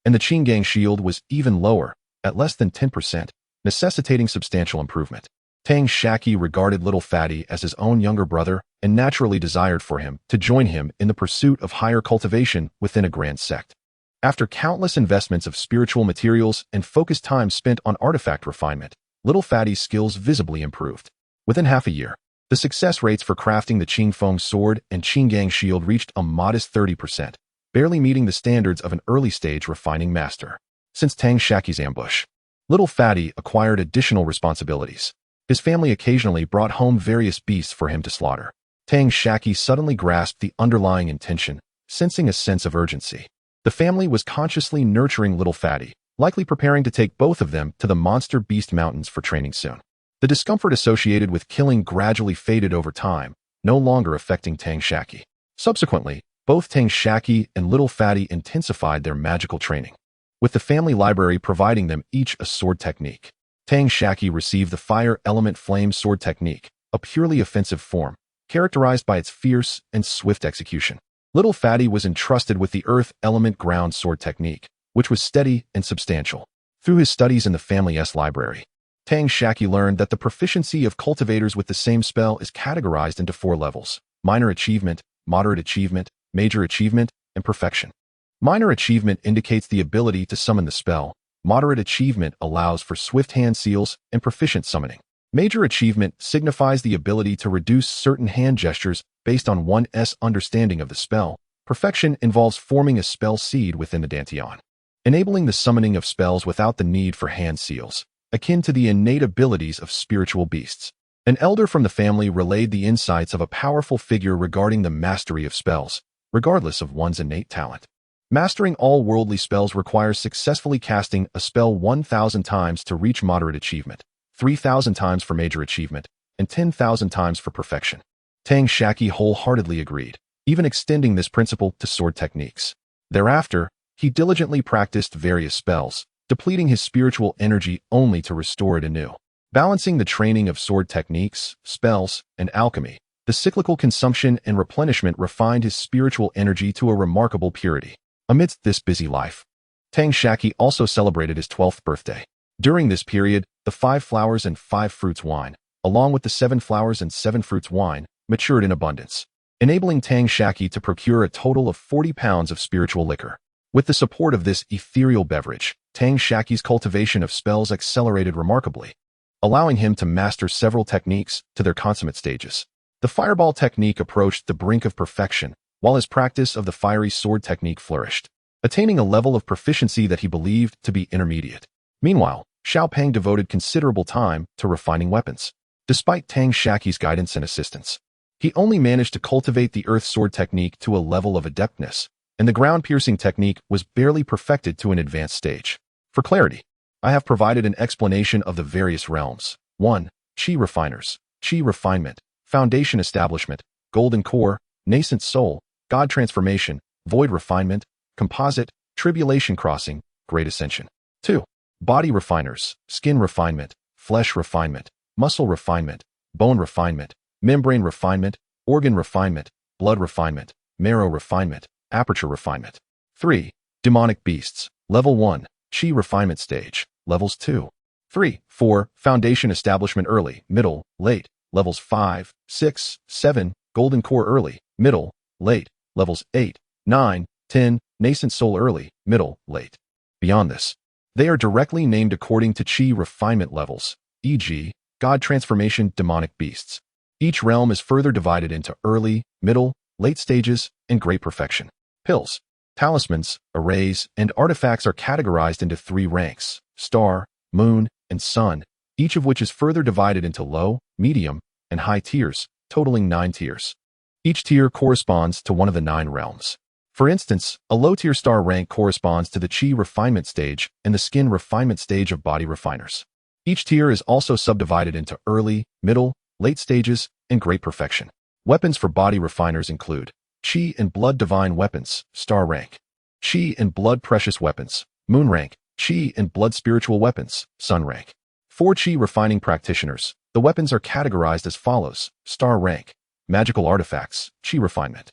and the Qinggang shield was even lower, at less than 10%, necessitating substantial improvement. Tang Shaqi regarded Little Fatty as his own younger brother and naturally desired for him to join him in the pursuit of higher cultivation within a grand sect. After countless investments of spiritual materials and focused time spent on artifact refinement, Little Fatty's skills visibly improved. Within half a year, the success rates for crafting the Qingfeng sword and Qinggang shield reached a modest 30%, barely meeting the standards of an early-stage refining master. Since Tang Shaqi's ambush, Little Fatty acquired additional responsibilities. His family occasionally brought home various beasts for him to slaughter. Tang Shaqi suddenly grasped the underlying intention, sensing a sense of urgency. The family was consciously nurturing Little Fatty, likely preparing to take both of them to the monster beast mountains for training soon. The discomfort associated with killing gradually faded over time, no longer affecting Tang Shaqi. Subsequently, both Tang Shaqi and Little Fatty intensified their magical training, with the family library providing them each a sword technique. Tang Shaqi received the Fire Element Flame Sword Technique, a purely offensive form, characterized by its fierce and swift execution. Little Fatty was entrusted with the Earth Element Ground Sword Technique, which was steady and substantial. Through his studies in the family's library, Tang Shaqi learned that the proficiency of cultivators with the same spell is categorized into 4 levels: minor achievement, moderate achievement, major achievement, and perfection. Minor achievement indicates the ability to summon the spell. Moderate achievement allows for swift hand seals and proficient summoning. Major achievement signifies the ability to reduce certain hand gestures based on one's understanding of the spell. Perfection involves forming a spell seed within the Dantian, enabling the summoning of spells without the need for hand seals, akin to the innate abilities of spiritual beasts. An elder from the family relayed the insights of a powerful figure regarding the mastery of spells, regardless of one's innate talent. Mastering all worldly spells requires successfully casting a spell 1,000 times to reach moderate achievement, 3,000 times for major achievement, and 10,000 times for perfection. Tang Shaqi wholeheartedly agreed, even extending this principle to sword techniques. Thereafter, He diligently practiced various spells, depleting his spiritual energy only to restore it anew. Balancing the training of sword techniques, spells, and alchemy, the cyclical consumption and replenishment refined his spiritual energy to a remarkable purity. Amidst this busy life, Tang Shaqi also celebrated his 12th birthday. During this period, the 5 flowers and 5 fruits wine, along with the 7 flowers and 7 fruits wine, matured in abundance, enabling Tang Shaqi to procure a total of 40 pounds of spiritual liquor. With the support of this ethereal beverage, Tang Shaqi's cultivation of spells accelerated remarkably, allowing him to master several techniques to their consummate stages. The fireball technique approached the brink of perfection, while his practice of the fiery sword technique flourished, attaining a level of proficiency that he believed to be intermediate. Meanwhile, Xiao Peng devoted considerable time to refining weapons. Despite Tang Shaqi's guidance and assistance, he only managed to cultivate the earth sword technique to a level of adeptness, and the ground-piercing technique was barely perfected to an advanced stage. For clarity, I have provided an explanation of the various realms. 1. Qi refiners, Qi refinement, foundation establishment, golden core, nascent soul, god transformation, void refinement, composite, tribulation crossing, great ascension. 2. Body refiners, skin refinement, flesh refinement, muscle refinement, bone refinement, membrane refinement, organ refinement, blood refinement, marrow refinement, aperture refinement. 3. Demonic beasts, level 1, Qi refinement stage, levels 2, 3, 4, foundation establishment early, middle, late, levels 5, 6, 7, golden core early, middle, late, levels 8, 9, 10, nascent soul early, middle, late. Beyond this, they are directly named according to Qi refinement levels, e.g., god transformation demonic beasts. Each realm is further divided into early, middle, late stages, and great perfection. Pills, talismans, arrays, and artifacts are categorized into 3 ranks, star, moon, and sun, each of which is further divided into low, medium, and high tiers, totaling 9 tiers. Each tier corresponds to one of the 9 realms. For instance, a low-tier star rank corresponds to the Qi refinement stage and the skin refinement stage of body refiners. Each tier is also subdivided into early, middle, late stages, and great perfection. Weapons for body refiners include Qi and blood divine weapons, star rank. Qi and blood precious weapons, moon rank. Qi and blood spiritual weapons, sun rank. For Qi refining practitioners, the weapons are categorized as follows: star rank, magical artifacts, Qi refinement.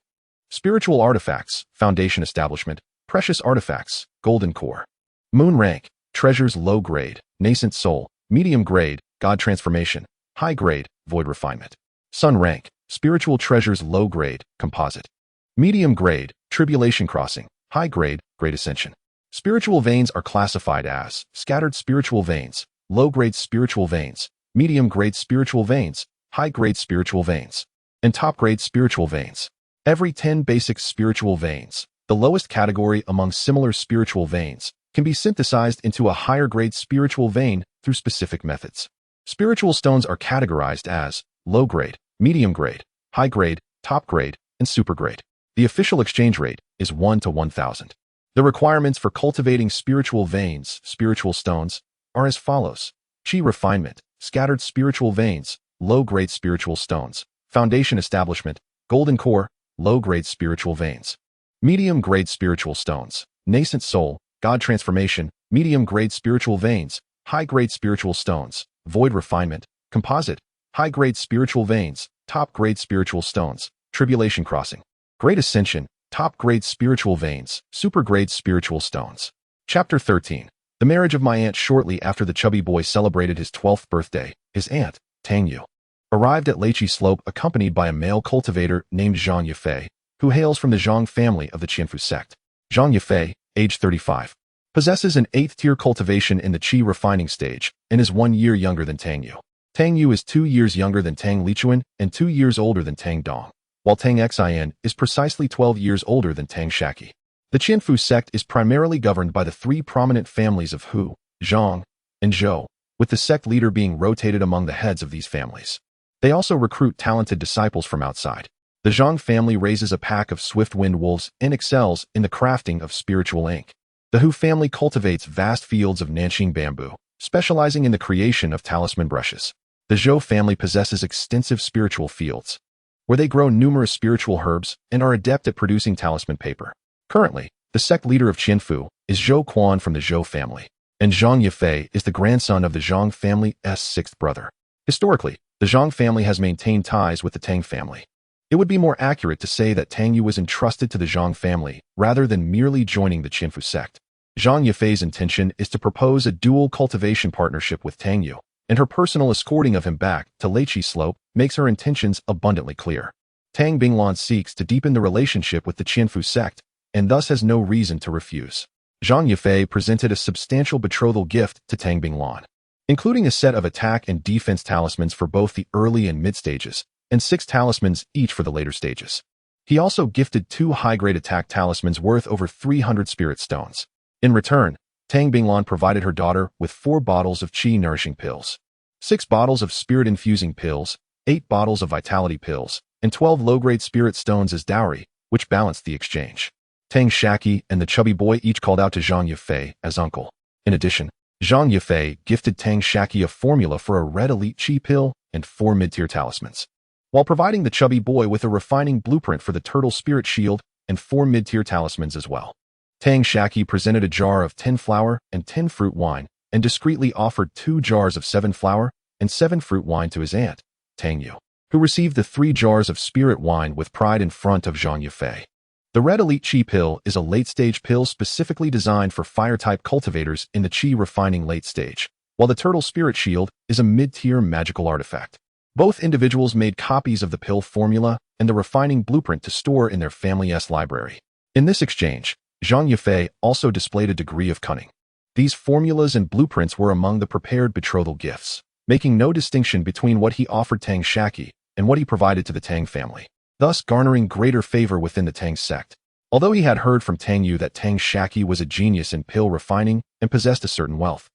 Spiritual artifacts, foundation establishment, precious artifacts, golden core. Moon rank, treasures low grade, nascent soul, medium grade, god transformation, high grade, void refinement. Sun rank, spiritual treasures low grade, composite. Medium grade, tribulation crossing, high grade, great ascension. Spiritual veins are classified as scattered spiritual veins, low grade spiritual veins, medium grade spiritual veins, high grade spiritual veins, and top grade spiritual veins. Every 10 basic spiritual veins, the lowest category among similar spiritual veins, can be synthesized into a higher grade spiritual vein through specific methods. Spiritual stones are categorized as low grade, medium grade, high grade, top grade, and super grade. The official exchange rate is 1 to 1,000. The requirements for cultivating spiritual veins, spiritual stones, are as follows: Qi refinement, scattered spiritual veins, low grade spiritual stones, foundation establishment, golden core, low-grade spiritual veins. Medium-grade spiritual stones, nascent soul, god transformation, medium-grade spiritual veins, high-grade spiritual stones, void refinement, composite, high-grade spiritual veins, top-grade spiritual stones, tribulation crossing, great ascension, top-grade spiritual veins, super-grade spiritual stones. Chapter 13. The marriage of my aunt. Shortly after the chubby boy celebrated his 12th birthday, his aunt, Tang Yu, arrived at Leichi Slope accompanied by a male cultivator named Zhang Yifei, who hails from the Zhang family of the Qianfu sect. Zhang Yifei, age 35, possesses an 8th-tier cultivation in the Qi refining stage and is 1 year younger than Tang Yu. Tang Yu is 2 years younger than Tang Lichuan and 2 years older than Tang Dong, while Tang Xian is precisely 12 years older than Tang Shaqi. The Qianfu sect is primarily governed by the 3 prominent families of Hu, Zhang, and Zhou, with the sect leader being rotated among the heads of these families. They also recruit talented disciples from outside. The Zhang family raises a pack of swift-winged wolves and excels in the crafting of spiritual ink. The Hu family cultivates vast fields of Nanxing bamboo, specializing in the creation of talisman brushes. The Zhou family possesses extensive spiritual fields, where they grow numerous spiritual herbs and are adept at producing talisman paper. Currently, The sect leader of Qianfu is Zhou Quan from the Zhou family, and Zhang Yifei is the grandson of the Zhang family's sixth brother. Historically, the Zhang family has maintained ties with the Tang family. It would be more accurate to say that Tang Yu was entrusted to the Zhang family rather than merely joining the Qianfu sect. Zhang Yifei's intention is to propose a dual cultivation partnership with Tang Yu, and her personal escorting of him back to Leiqi Slope makes her intentions abundantly clear. Tang Binglan seeks to deepen the relationship with the Qianfu sect, and thus has no reason to refuse. Zhang Yifei presented a substantial betrothal gift to Tang Binglan, including a set of attack and defense talismans for both the early and mid stages, and 6 talismans each for the later stages. He also gifted 2 high-grade attack talismans worth over 300 spirit stones. In return, Tang Binglan provided her daughter with 4 bottles of qi-nourishing pills, 6 bottles of spirit-infusing pills, 8 bottles of vitality pills, and 12 low-grade spirit stones as dowry, which balanced the exchange. Tang Shaqi and the chubby boy each called out to Zhang Yifei as uncle. In addition, Zhang Yifei gifted Tang Shaqi a formula for a red elite qi pill and 4 mid-tier talismans, while providing the chubby boy with a refining blueprint for the turtle spirit shield and 4 mid-tier talismans as well. Tang Shaqi presented a jar of 10 flower and 10 fruit wine, and discreetly offered 2 jars of 7 flower and 7 fruit wine to his aunt, Tang Yu, who received the 3 jars of spirit wine with pride in front of Zhang Yifei. The Red Elite Qi pill is a late-stage pill specifically designed for fire-type cultivators in the Qi refining late stage, while the Turtle Spirit Shield is a mid-tier magical artifact. Both individuals made copies of the pill formula and the refining blueprint to store in their family's library. In this exchange, Zhang Yifei also displayed a degree of cunning. These formulas and blueprints were among the prepared betrothal gifts, making no distinction between what he offered Tang Shaqi and what he provided to the Tang family, thus garnering greater favor within the Tang sect. Although he had heard from Tang Yu that Tang Shaqi was a genius in pill refining and possessed a certain wealth,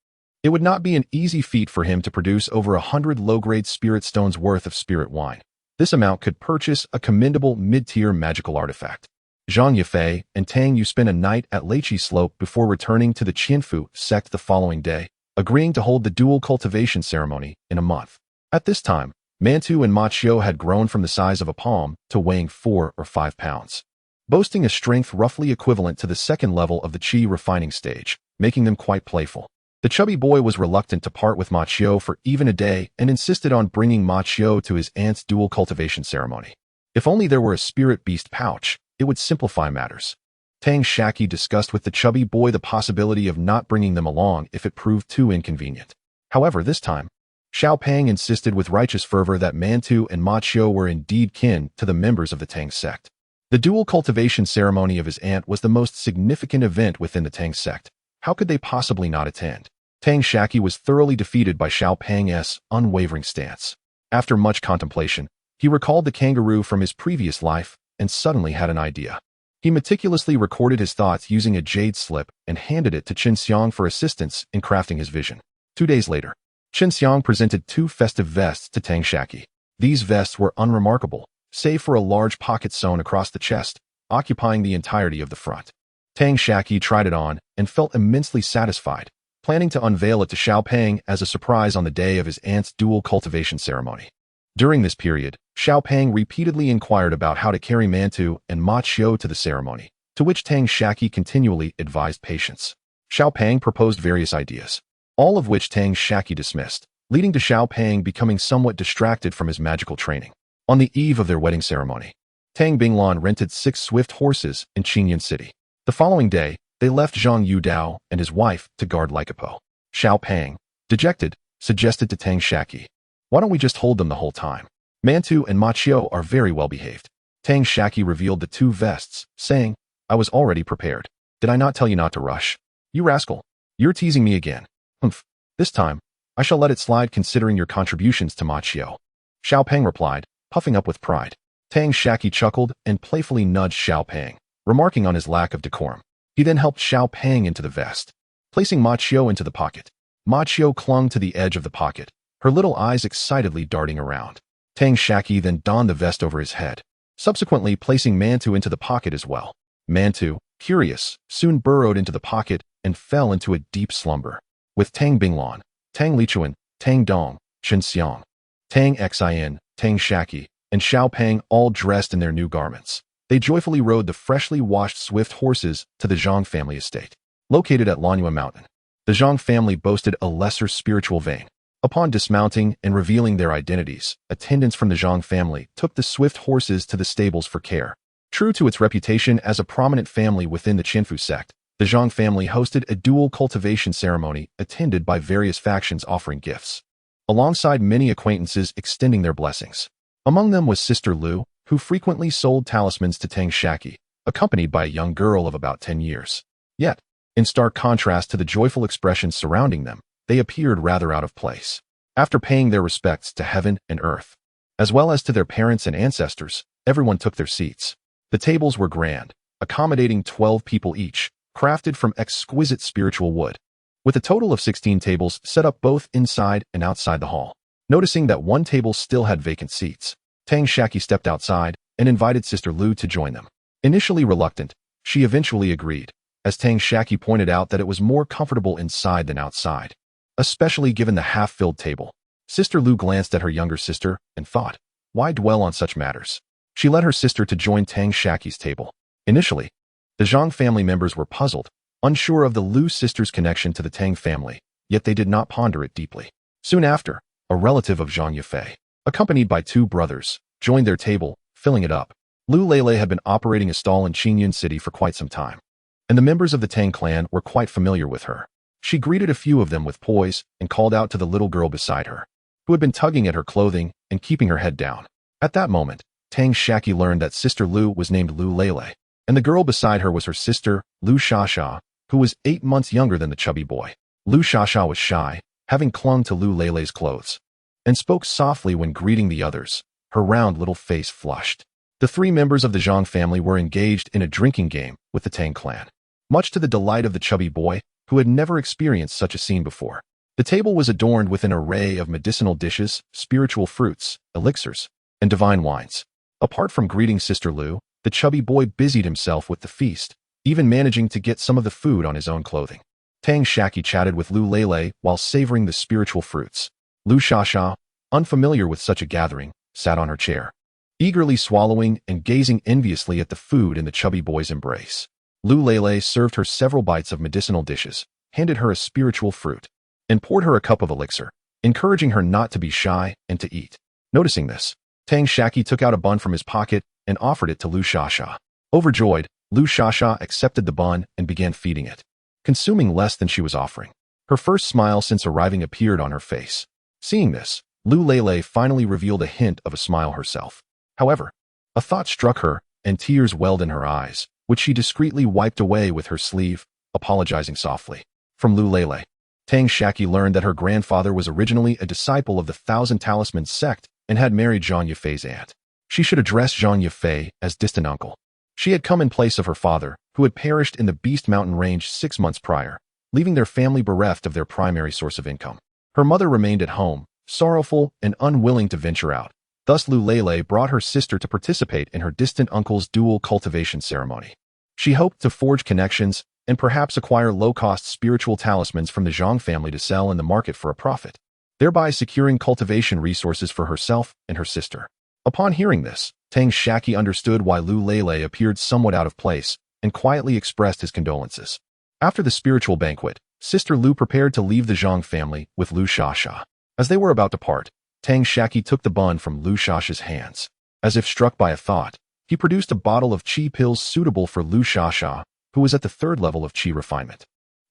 it would not be an easy feat for him to produce over 100 low-grade spirit stones worth of spirit wine. This amount could purchase a commendable mid-tier magical artifact. Zhang Yifei and Tang Yu spent a night at Leiqi Slope before returning to the Qianfu sect the following day, agreeing to hold the dual cultivation ceremony in a month. At this time, Mantu and Ma Qiu had grown from the size of a palm to weighing 4 or 5 pounds, boasting a strength roughly equivalent to the second level of the Qi refining stage, making them quite playful. The chubby boy was reluctant to part with Ma Qiu for even a day and insisted on bringing Ma Qiu to his aunt's dual cultivation ceremony. If only there were a spirit beast pouch, it would simplify matters. Tang Shaqi discussed with the chubby boy the possibility of not bringing them along if it proved too inconvenient. However, this time, Xiao Pang insisted with righteous fervor that Mantu and Ma Qiu were indeed kin to the members of the Tang sect. The dual cultivation ceremony of his aunt was the most significant event within the Tang sect. How could they possibly not attend? Tang Shaqi was thoroughly defeated by Xiao Pang's unwavering stance. After much contemplation, he recalled the kangaroo from his previous life and suddenly had an idea. He meticulously recorded his thoughts using a jade slip and handed it to Xianxia for assistance in crafting his vision. 2 days later, Xianxia presented 2 festive vests to Tang Shaqi. These vests were unremarkable, save for a large pocket sewn across the chest, occupying the entirety of the front. Tang Shaqi tried it on and felt immensely satisfied, planning to unveil it to Xiao Pang as a surprise on the day of his aunt's dual cultivation ceremony. During this period, Xiao Pang repeatedly inquired about how to carry Mantu and Ma Qiu to the ceremony, to which Tang Shaqi continually advised patience. Xiao Pang proposed various ideas, all of which Tang Shaqi dismissed, leading to Xiao Pang becoming somewhat distracted from his magical training. On the eve of their wedding ceremony, Tang Binglan rented 6 swift horses in Qinyan City. The following day, they left Zhang Yudao and his wife to guard Lycopo. Xiao Pang, dejected, suggested to Tang Shaqi, "Why don't we just hold them the whole time? Mantu and Ma Qiu are very well behaved." Tang Shaqi revealed the 2 vests, saying, "I was already prepared. Did I not tell you not to rush? You rascal, you're teasing me again. Humph. This time, I shall let it slide considering your contributions to Ma Qiu." Xiao Pang replied, puffing up with pride. Tang Shaqi chuckled and playfully nudged Xiao Pang, remarking on his lack of decorum. He then helped Xiao Pang into the vest, placing Ma Qiu into the pocket. Ma Qiu clung to the edge of the pocket, her little eyes excitedly darting around. Tang Shaqi then donned the vest over his head, subsequently placing Mantu into the pocket as well. Mantu, curious, soon burrowed into the pocket and fell into a deep slumber. With Tang Binglan, Tang Lichuan, Tang Dong, Chen Xiang, Tang Xin, Tang Shaqi, and Xiao Pang all dressed in their new garments, They joyfully rode the freshly washed swift horses to the Zhang family estate, located at Lanhua Mountain. The Zhang family boasted a lesser spiritual vein. Upon dismounting and revealing their identities, attendants from the Zhang family took the swift horses to the stables for care. True to its reputation as a prominent family within the Qianfu sect, the Zhang family hosted a dual cultivation ceremony attended by various factions offering gifts, alongside many acquaintances extending their blessings. Among them was Sister Lu, who frequently sold talismans to Tang Shaqi, accompanied by a young girl of about 10 years. Yet, in stark contrast to the joyful expressions surrounding them, they appeared rather out of place. After paying their respects to heaven and earth, as well as to their parents and ancestors, everyone took their seats. The tables were grand, accommodating 12 people each, crafted from exquisite spiritual wood, with a total of 16 tables set up both inside and outside the hall. Noticing that one table still had vacant seats, Tang Shaqi stepped outside and invited Sister Lu to join them. Initially reluctant, she eventually agreed, as Tang Shaqi pointed out that it was more comfortable inside than outside, especially given the half-filled table. Sister Lu glanced at her younger sister and thought, why dwell on such matters? She led her sister to join Tang Shaqi's table. Initially, the Zhang family members were puzzled, unsure of the Lu sisters' connection to the Tang family, yet they did not ponder it deeply. Soon after, a relative of Zhang Yifei, accompanied by 2 brothers, joined their table, filling it up. Lu Lele had been operating a stall in Qingyun City for quite some time, and the members of the Tang clan were quite familiar with her. She greeted a few of them with poise and called out to the little girl beside her, who had been tugging at her clothing and keeping her head down. At that moment, Tang Shaqi learned that Sister Lu was named Lu Lele, and the girl beside her was her sister, Lu Xiaxia, who was 8 months younger than the chubby boy. Lu Xiaxia was shy, having clung to Lu Lele's clothes, and spoke softly when greeting the others, her round little face flushed. The 3 members of the Zhang family were engaged in a drinking game with the Tang clan, much to the delight of the chubby boy, who had never experienced such a scene before. The table was adorned with an array of medicinal dishes, spiritual fruits, elixirs, and divine wines. Apart from greeting Sister Lu, the chubby boy busied himself with the feast, even managing to get some of the food on his own clothing. Tang Shaqi chatted with Lu Lele while savoring the spiritual fruits. Lu Xiaxia, unfamiliar with such a gathering, sat on her chair, eagerly swallowing and gazing enviously at the food in the chubby boy's embrace. Lu Lele served her several bites of medicinal dishes, handed her a spiritual fruit, and poured her a cup of elixir, encouraging her not to be shy and to eat. Noticing this, Tang Shaqi took out a bun from his pocket and offered it to Lu Xiaxia. Overjoyed, Lu Xiaxia accepted the bun and began feeding it, consuming less than she was offering. Her first smile since arriving appeared on her face. Seeing this, Lu Lele finally revealed a hint of a smile herself. However, a thought struck her, and tears welled in her eyes, which she discreetly wiped away with her sleeve, apologizing softly. From Lu Lele, Tang Shaqi learned that her grandfather was originally a disciple of the Thousand Talismans sect and had married Zhang Yifei's aunt. She should address Zhang Yifei as distant uncle. She had come in place of her father, who had perished in the Beast Mountain range 6 months prior, leaving their family bereft of their primary source of income. Her mother remained at home, sorrowful and unwilling to venture out. Thus Lu Lele brought her sister to participate in her distant uncle's dual cultivation ceremony. She hoped to forge connections and perhaps acquire low-cost spiritual talismans from the Zhang family to sell in the market for a profit, thereby securing cultivation resources for herself and her sister. Upon hearing this, Tang Shaqi understood why Lu Lele appeared somewhat out of place and quietly expressed his condolences. After the spiritual banquet, Sister Lu prepared to leave the Zhang family with Lu Xiaxia. As they were about to part, Tang Shaqi took the bun from Lu Xiaxia's hands. As if struck by a thought, he produced a bottle of qi pills suitable for Lu Xiaxia, who was at the 3rd level of qi refinement.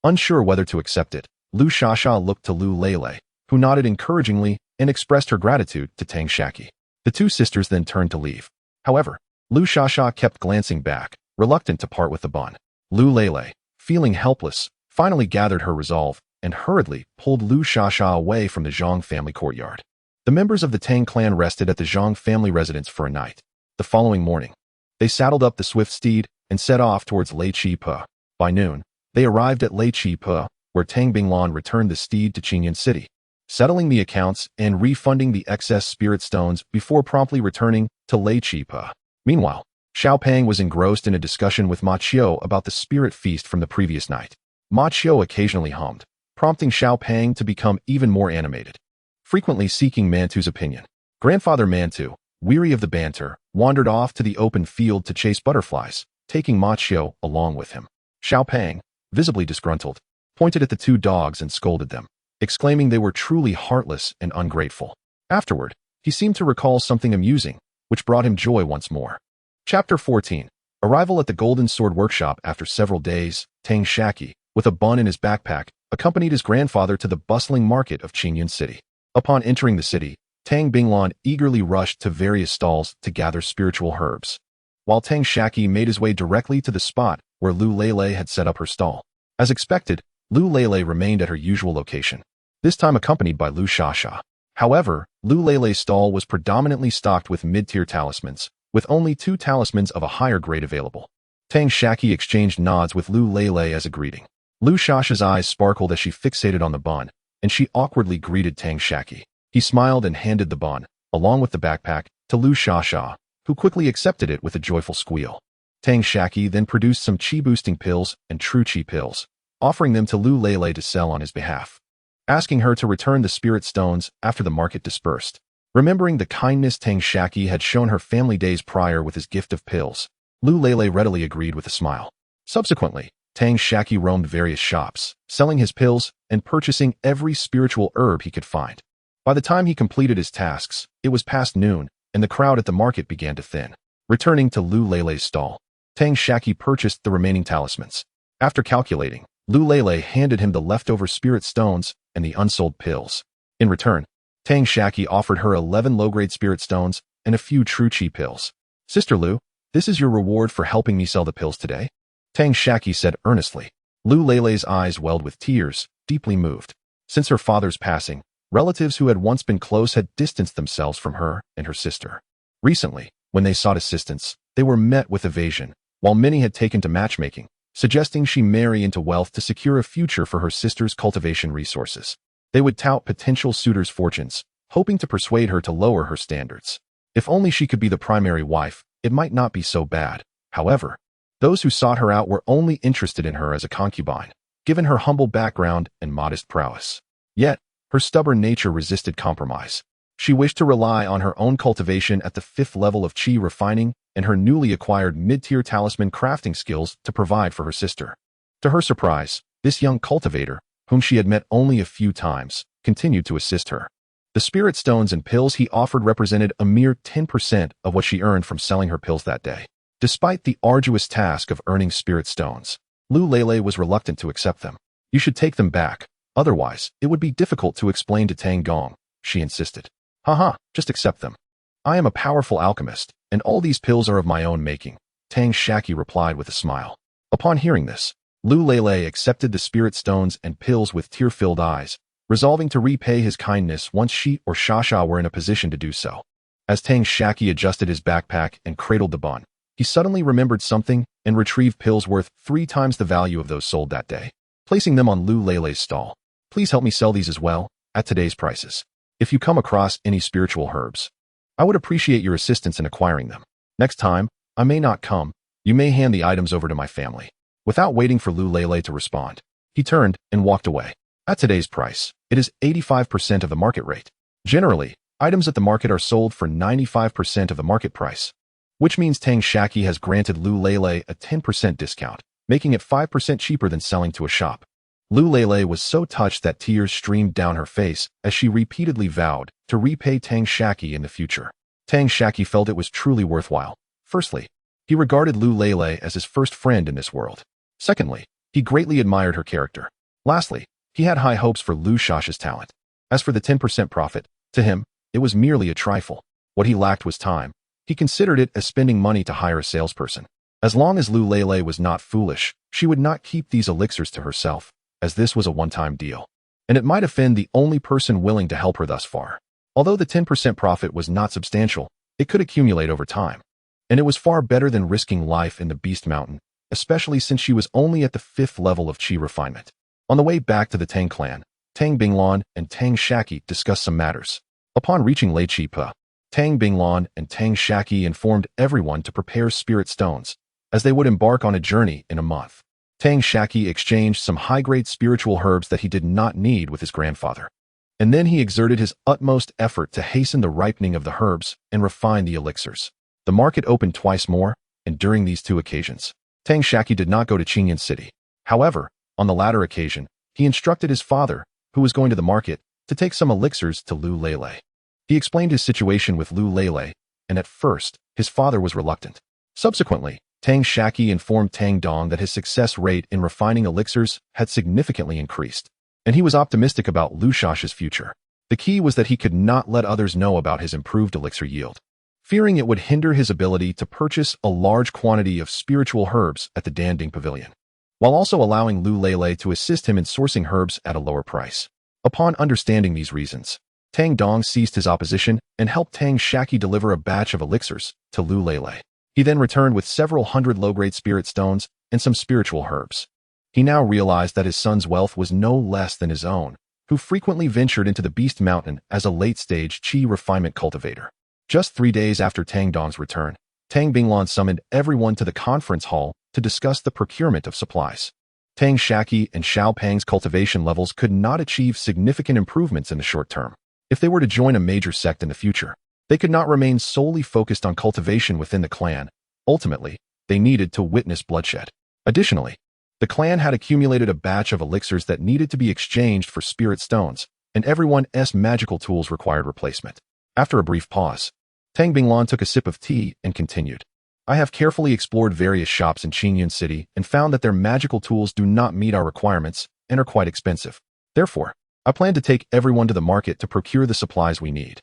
Unsure whether to accept it, Lu Xiaxia looked to Lu Lele, who nodded encouragingly and expressed her gratitude to Tang Shaqi. The 2 sisters then turned to leave. However, Lu Xiaxia kept glancing back, reluctant to part with the bun. Lu Lele, feeling helpless, finally gathered her resolve and hurriedly pulled Lu Xiaxia away from the Zhang family courtyard. The members of the Tang clan rested at the Zhang family residence for a night. The following morning, they saddled up the swift steed and set off towards Lei Chi Pe. By noon, they arrived at Lei Chi Pe, where Tang Binglan returned the steed to Qingyun City, settling the accounts and refunding the excess spirit stones before promptly returning to Lei Chi Pe. Meanwhile, Xiao Pang was engrossed in a discussion with Ma Qiu about the spirit feast from the previous night. Ma Qiu occasionally hummed, prompting Xiao Pang to become even more animated, frequently seeking Mantu's opinion. Grandfather Mantu, weary of the banter, wandered off to the open field to chase butterflies, taking Ma Qiu along with him. Xiao Pang, visibly disgruntled, pointed at the two dogs and scolded them, exclaiming they were truly heartless and ungrateful. Afterward, he seemed to recall something amusing, which brought him joy once more. Chapter 14. Arrival at the Golden Sword Workshop. After several days, Tang Shaqi, with a bun in his backpack, accompanied his grandfather to the bustling market of Qingyun City. Upon entering the city, Tang Binglan eagerly rushed to various stalls to gather spiritual herbs, while Tang Shaqi made his way directly to the spot where Lu Lele had set up her stall. As expected, Lu Lele remained at her usual location, this time accompanied by Lu Xiaxia. However, Lu Lele's stall was predominantly stocked with mid-tier talismans, with only 2 talismans of a higher grade available. Tang Shaqi exchanged nods with Lu Lele as a greeting. Lu Xiaxia's eyes sparkled as she fixated on the bun, and she awkwardly greeted Tang Shaqi. He smiled and handed the bun, along with the backpack, to Lu Xiaxia, who quickly accepted it with a joyful squeal. Tang Shaqi then produced some chi-boosting pills and true chi pills, offering them to Lu Lele to sell on his behalf, asking her to return the spirit stones after the market dispersed. Remembering the kindness Tang Shaqi had shown her family days prior with his gift of pills, Lu Lele readily agreed with a smile. Subsequently, Tang Shaqi roamed various shops, selling his pills and purchasing every spiritual herb he could find. By the time he completed his tasks, it was past noon, and the crowd at the market began to thin. Returning to Lu Lele's stall, Tang Shaqi purchased the remaining talismans. After calculating, Lu Lele handed him the leftover spirit stones and the unsold pills. In return, Tang Shaqi offered her 11 low-grade spirit stones and a few true chi pills. "Sister Lu, this is your reward for helping me sell the pills today," Tang Shaqi said earnestly. Lu Lele's eyes welled with tears, deeply moved. Since her father's passing, relatives who had once been close had distanced themselves from her and her sister. Recently, when they sought assistance, they were met with evasion, while many had taken to matchmaking, suggesting she marry into wealth to secure a future for her sister's cultivation resources. They would tout potential suitors' fortunes, hoping to persuade her to lower her standards. If only she could be the primary wife, it might not be so bad. However, those who sought her out were only interested in her as a concubine, given her humble background and modest prowess. Yet, her stubborn nature resisted compromise. She wished to rely on her own cultivation at the 5th level of chi refining and her newly acquired mid-tier talisman crafting skills to provide for her sister. To her surprise, this young cultivator, whom she had met only a few times, continued to assist her. The spirit stones and pills he offered represented a mere 10% of what she earned from selling her pills that day. Despite the arduous task of earning spirit stones, Lu Lele was reluctant to accept them. "You should take them back, otherwise it would be difficult to explain to Tang Gong," she insisted. "Haha, just accept them. I am a powerful alchemist, and all these pills are of my own making," Tang Shaqi replied with a smile. Upon hearing this, Lu Lele accepted the spirit stones and pills with tear-filled eyes, resolving to repay his kindness once she or Xiaxia were in a position to do so. As Tang Shaqi adjusted his backpack and cradled the bun, he suddenly remembered something and retrieved pills worth 3 times the value of those sold that day, placing them on Lu Lele's stall. "Please help me sell these as well, at today's prices. If you come across any spiritual herbs, I would appreciate your assistance in acquiring them. Next time, I may not come. You may hand the items over to my family." Without waiting for Lu Lele to respond, he turned and walked away. At today's price, it is 85% of the market rate. Generally, items at the market are sold for 95% of the market price, which means Tang Shaqi has granted Lu Lele a 10% discount, making it 5% cheaper than selling to a shop. Lu Lele was so touched that tears streamed down her face as she repeatedly vowed to repay Tang Shaqi in the future. Tang Shaqi felt it was truly worthwhile. Firstly, he regarded Lu Lele as his first friend in this world. Secondly, he greatly admired her character. Lastly, he had high hopes for Lu Xiaxia's talent. As for the 10% profit, to him, it was merely a trifle. What he lacked was time. He considered it as spending money to hire a salesperson. As long as Lu Lele was not foolish, she would not keep these elixirs to herself, as this was a one-time deal, and it might offend the only person willing to help her thus far. Although the 10% profit was not substantial, it could accumulate over time, and it was far better than risking life in the Beast Mountain, especially since she was only at the 5th level of chi refinement. On the way back to the Tang clan, Tang Binglan and Tang Shaqi discussed some matters. Upon reaching Lei Chi Pa, Tang Binglan and Tang Shaqi informed everyone to prepare spirit stones, as they would embark on a journey in a month. Tang Shaqi exchanged some high-grade spiritual herbs that he did not need with his grandfather. and then he exerted his utmost effort to hasten the ripening of the herbs and refine the elixirs. The market opened twice more, and during these two occasions, Tang Shaqi did not go to Xianxia City. However, on the latter occasion, he instructed his father, who was going to the market, to take some elixirs to Lu Lele. He explained his situation with Lu Lele, and at first, his father was reluctant. Subsequently, Tang Shaqi informed Tang Dong that his success rate in refining elixirs had significantly increased, and he was optimistic about Lu Shash's future. The key was that he could not let others know about his improved elixir yield, fearing it would hinder his ability to purchase a large quantity of spiritual herbs at the Danding Pavilion, while also allowing Lu Lele to assist him in sourcing herbs at a lower price. Upon understanding these reasons, Tang Dong ceased his opposition and helped Tang Shaqi deliver a batch of elixirs to Lu Lele. He then returned with several hundred low-grade spirit stones and some spiritual herbs. He now realized that his son's wealth was no less than his own, who frequently ventured into the Beast Mountain as a late-stage qi refinement cultivator. Just 3 days after Tang Dong's return, Tang Binglan summoned everyone to the conference hall to discuss the procurement of supplies. Tang Shaqi and Xiao Pang's cultivation levels could not achieve significant improvements in the short term. If they were to join a major sect in the future, they could not remain solely focused on cultivation within the clan. Ultimately, they needed to witness bloodshed. Additionally, the clan had accumulated a batch of elixirs that needed to be exchanged for spirit stones, and everyone's magical tools required replacement. After a brief pause, Tang Binglan took a sip of tea and continued. I have carefully explored various shops in Xianxia City and found that their magical tools do not meet our requirements and are quite expensive. Therefore, I plan to take everyone to the market to procure the supplies we need.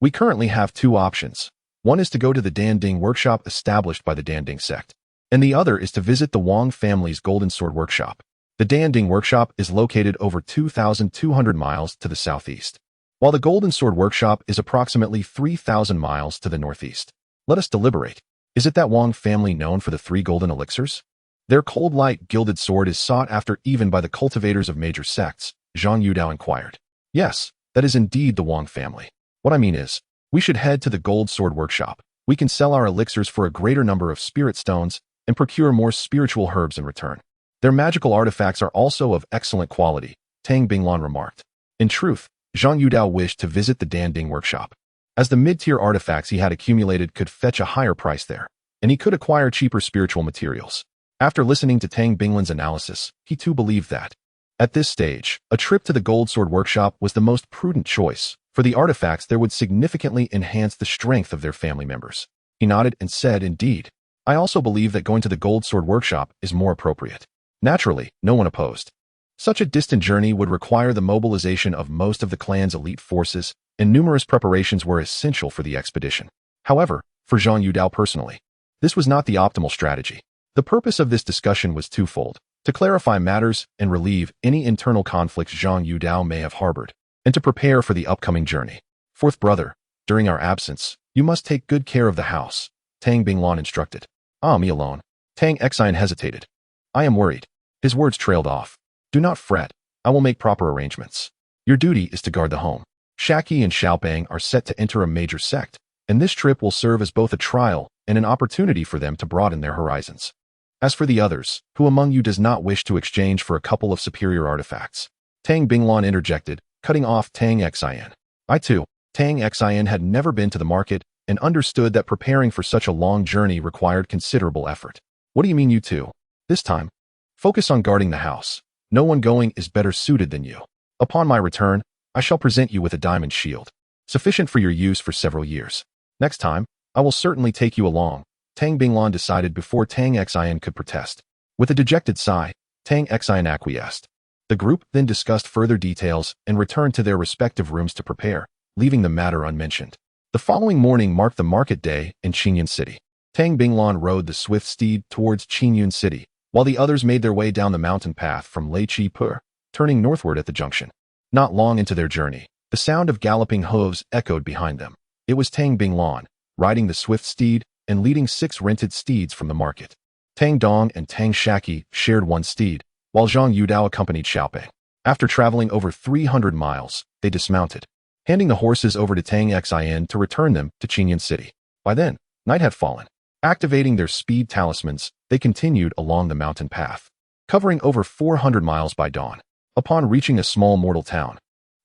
We currently have two options. One is to go to the Danding workshop established by the Danding sect, and the other is to visit the Wang family's Golden Sword workshop. The Danding workshop is located over 2,200 miles to the southeast, while the Golden Sword workshop is approximately 3,000 miles to the northeast. Let us deliberate. Is it that Wang family known for the 3 golden elixirs? Their cold light gilded sword is sought after even by the cultivators of major sects, Zhang Yudao inquired. Yes, that is indeed the Wang family. What I mean is, we should head to the Gold Sword workshop. We can sell our elixirs for a greater number of spirit stones and procure more spiritual herbs in return. Their magical artifacts are also of excellent quality, Tang Binglan remarked. In truth, Zhang Yudao wished to visit the Danding workshop, as the mid-tier artifacts he had accumulated could fetch a higher price there, and he could acquire cheaper spiritual materials. After listening to Tang Binglan's analysis, he too believed that, at this stage, a trip to the Gold Sword workshop was the most prudent choice. For the artifacts, there would significantly enhance the strength of their family members. He nodded and said, indeed, I also believe that going to the Gold Sword workshop is more appropriate. Naturally, no one opposed. Such a distant journey would require the mobilization of most of the clan's elite forces, and numerous preparations were essential for the expedition. However, for Zhang Yudao personally, this was not the optimal strategy. The purpose of this discussion was twofold: to clarify matters and relieve any internal conflicts Zhang Yudao may have harbored, and to prepare for the upcoming journey. Fourth brother, during our absence, you must take good care of the house, Tang Binglan instructed. Ah, me alone. Tang Xian hesitated. I am worried. His words trailed off. Do not fret. I will make proper arrangements. Your duty is to guard the home. Shaqi and Xiaopeng are set to enter a major sect, and this trip will serve as both a trial and an opportunity for them to broaden their horizons. As for the others, who among you does not wish to exchange for a couple of superior artifacts? Tang Binglan interjected, cutting off Tang Xian. I too. Tang Xian had never been to the market and understood that preparing for such a long journey required considerable effort. What do you mean you two? This time, focus on guarding the house. No one going is better suited than you. Upon my return, I shall present you with a diamond shield, sufficient for your use for several years. Next time, I will certainly take you along, Tang Binglan decided before Tang Xian could protest. With a dejected sigh, Tang Xian acquiesced. The group then discussed further details and returned to their respective rooms to prepare, leaving the matter unmentioned. The following morning marked the market day in Xianxia City. Tang Binglan rode the swift steed towards Xianxia City, while the others made their way down the mountain path from Lei Chi Pur, turning northward at the junction. Not long into their journey, the sound of galloping hooves echoed behind them. It was Tang Binglan, riding the swift steed and leading 6 rented steeds from the market. Tang Dong and Tang Shaqi shared one steed, while Zhang Yudao accompanied Xiaopeng. After traveling over 300 miles, they dismounted, handing the horses over to Tang Xian to return them to Xianxia City. By then, night had fallen. Activating their speed talismans, they continued along the mountain path, covering over 400 miles by dawn. Upon reaching a small mortal town,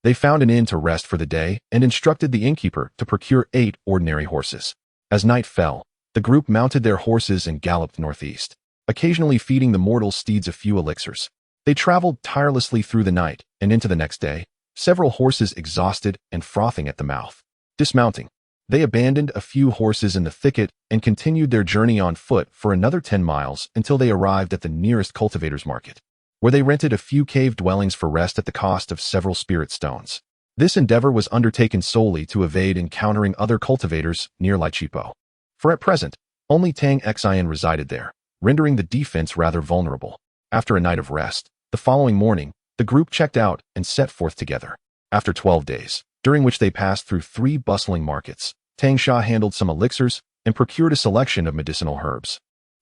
They found an inn to rest for the day and instructed the innkeeper to procure 8 ordinary horses. As night fell, the group mounted their horses and galloped northeast, occasionally feeding the mortal steeds a few elixirs. They traveled tirelessly through the night and into the next day, several horses exhausted and frothing at the mouth. Dismounting, they abandoned a few horses in the thicket and continued their journey on foot for another 10 miles until they arrived at the nearest cultivator's market, where they rented a few cave dwellings for rest at the cost of several spirit stones. This endeavor was undertaken solely to evade encountering other cultivators near Lichipo. For at present, only Tang Shaqi resided there, rendering the defense rather vulnerable. After a night of rest, the following morning, the group checked out and set forth together. After 12 days, during which they passed through 3 bustling markets, Tang Shaqi handled some elixirs and procured a selection of medicinal herbs,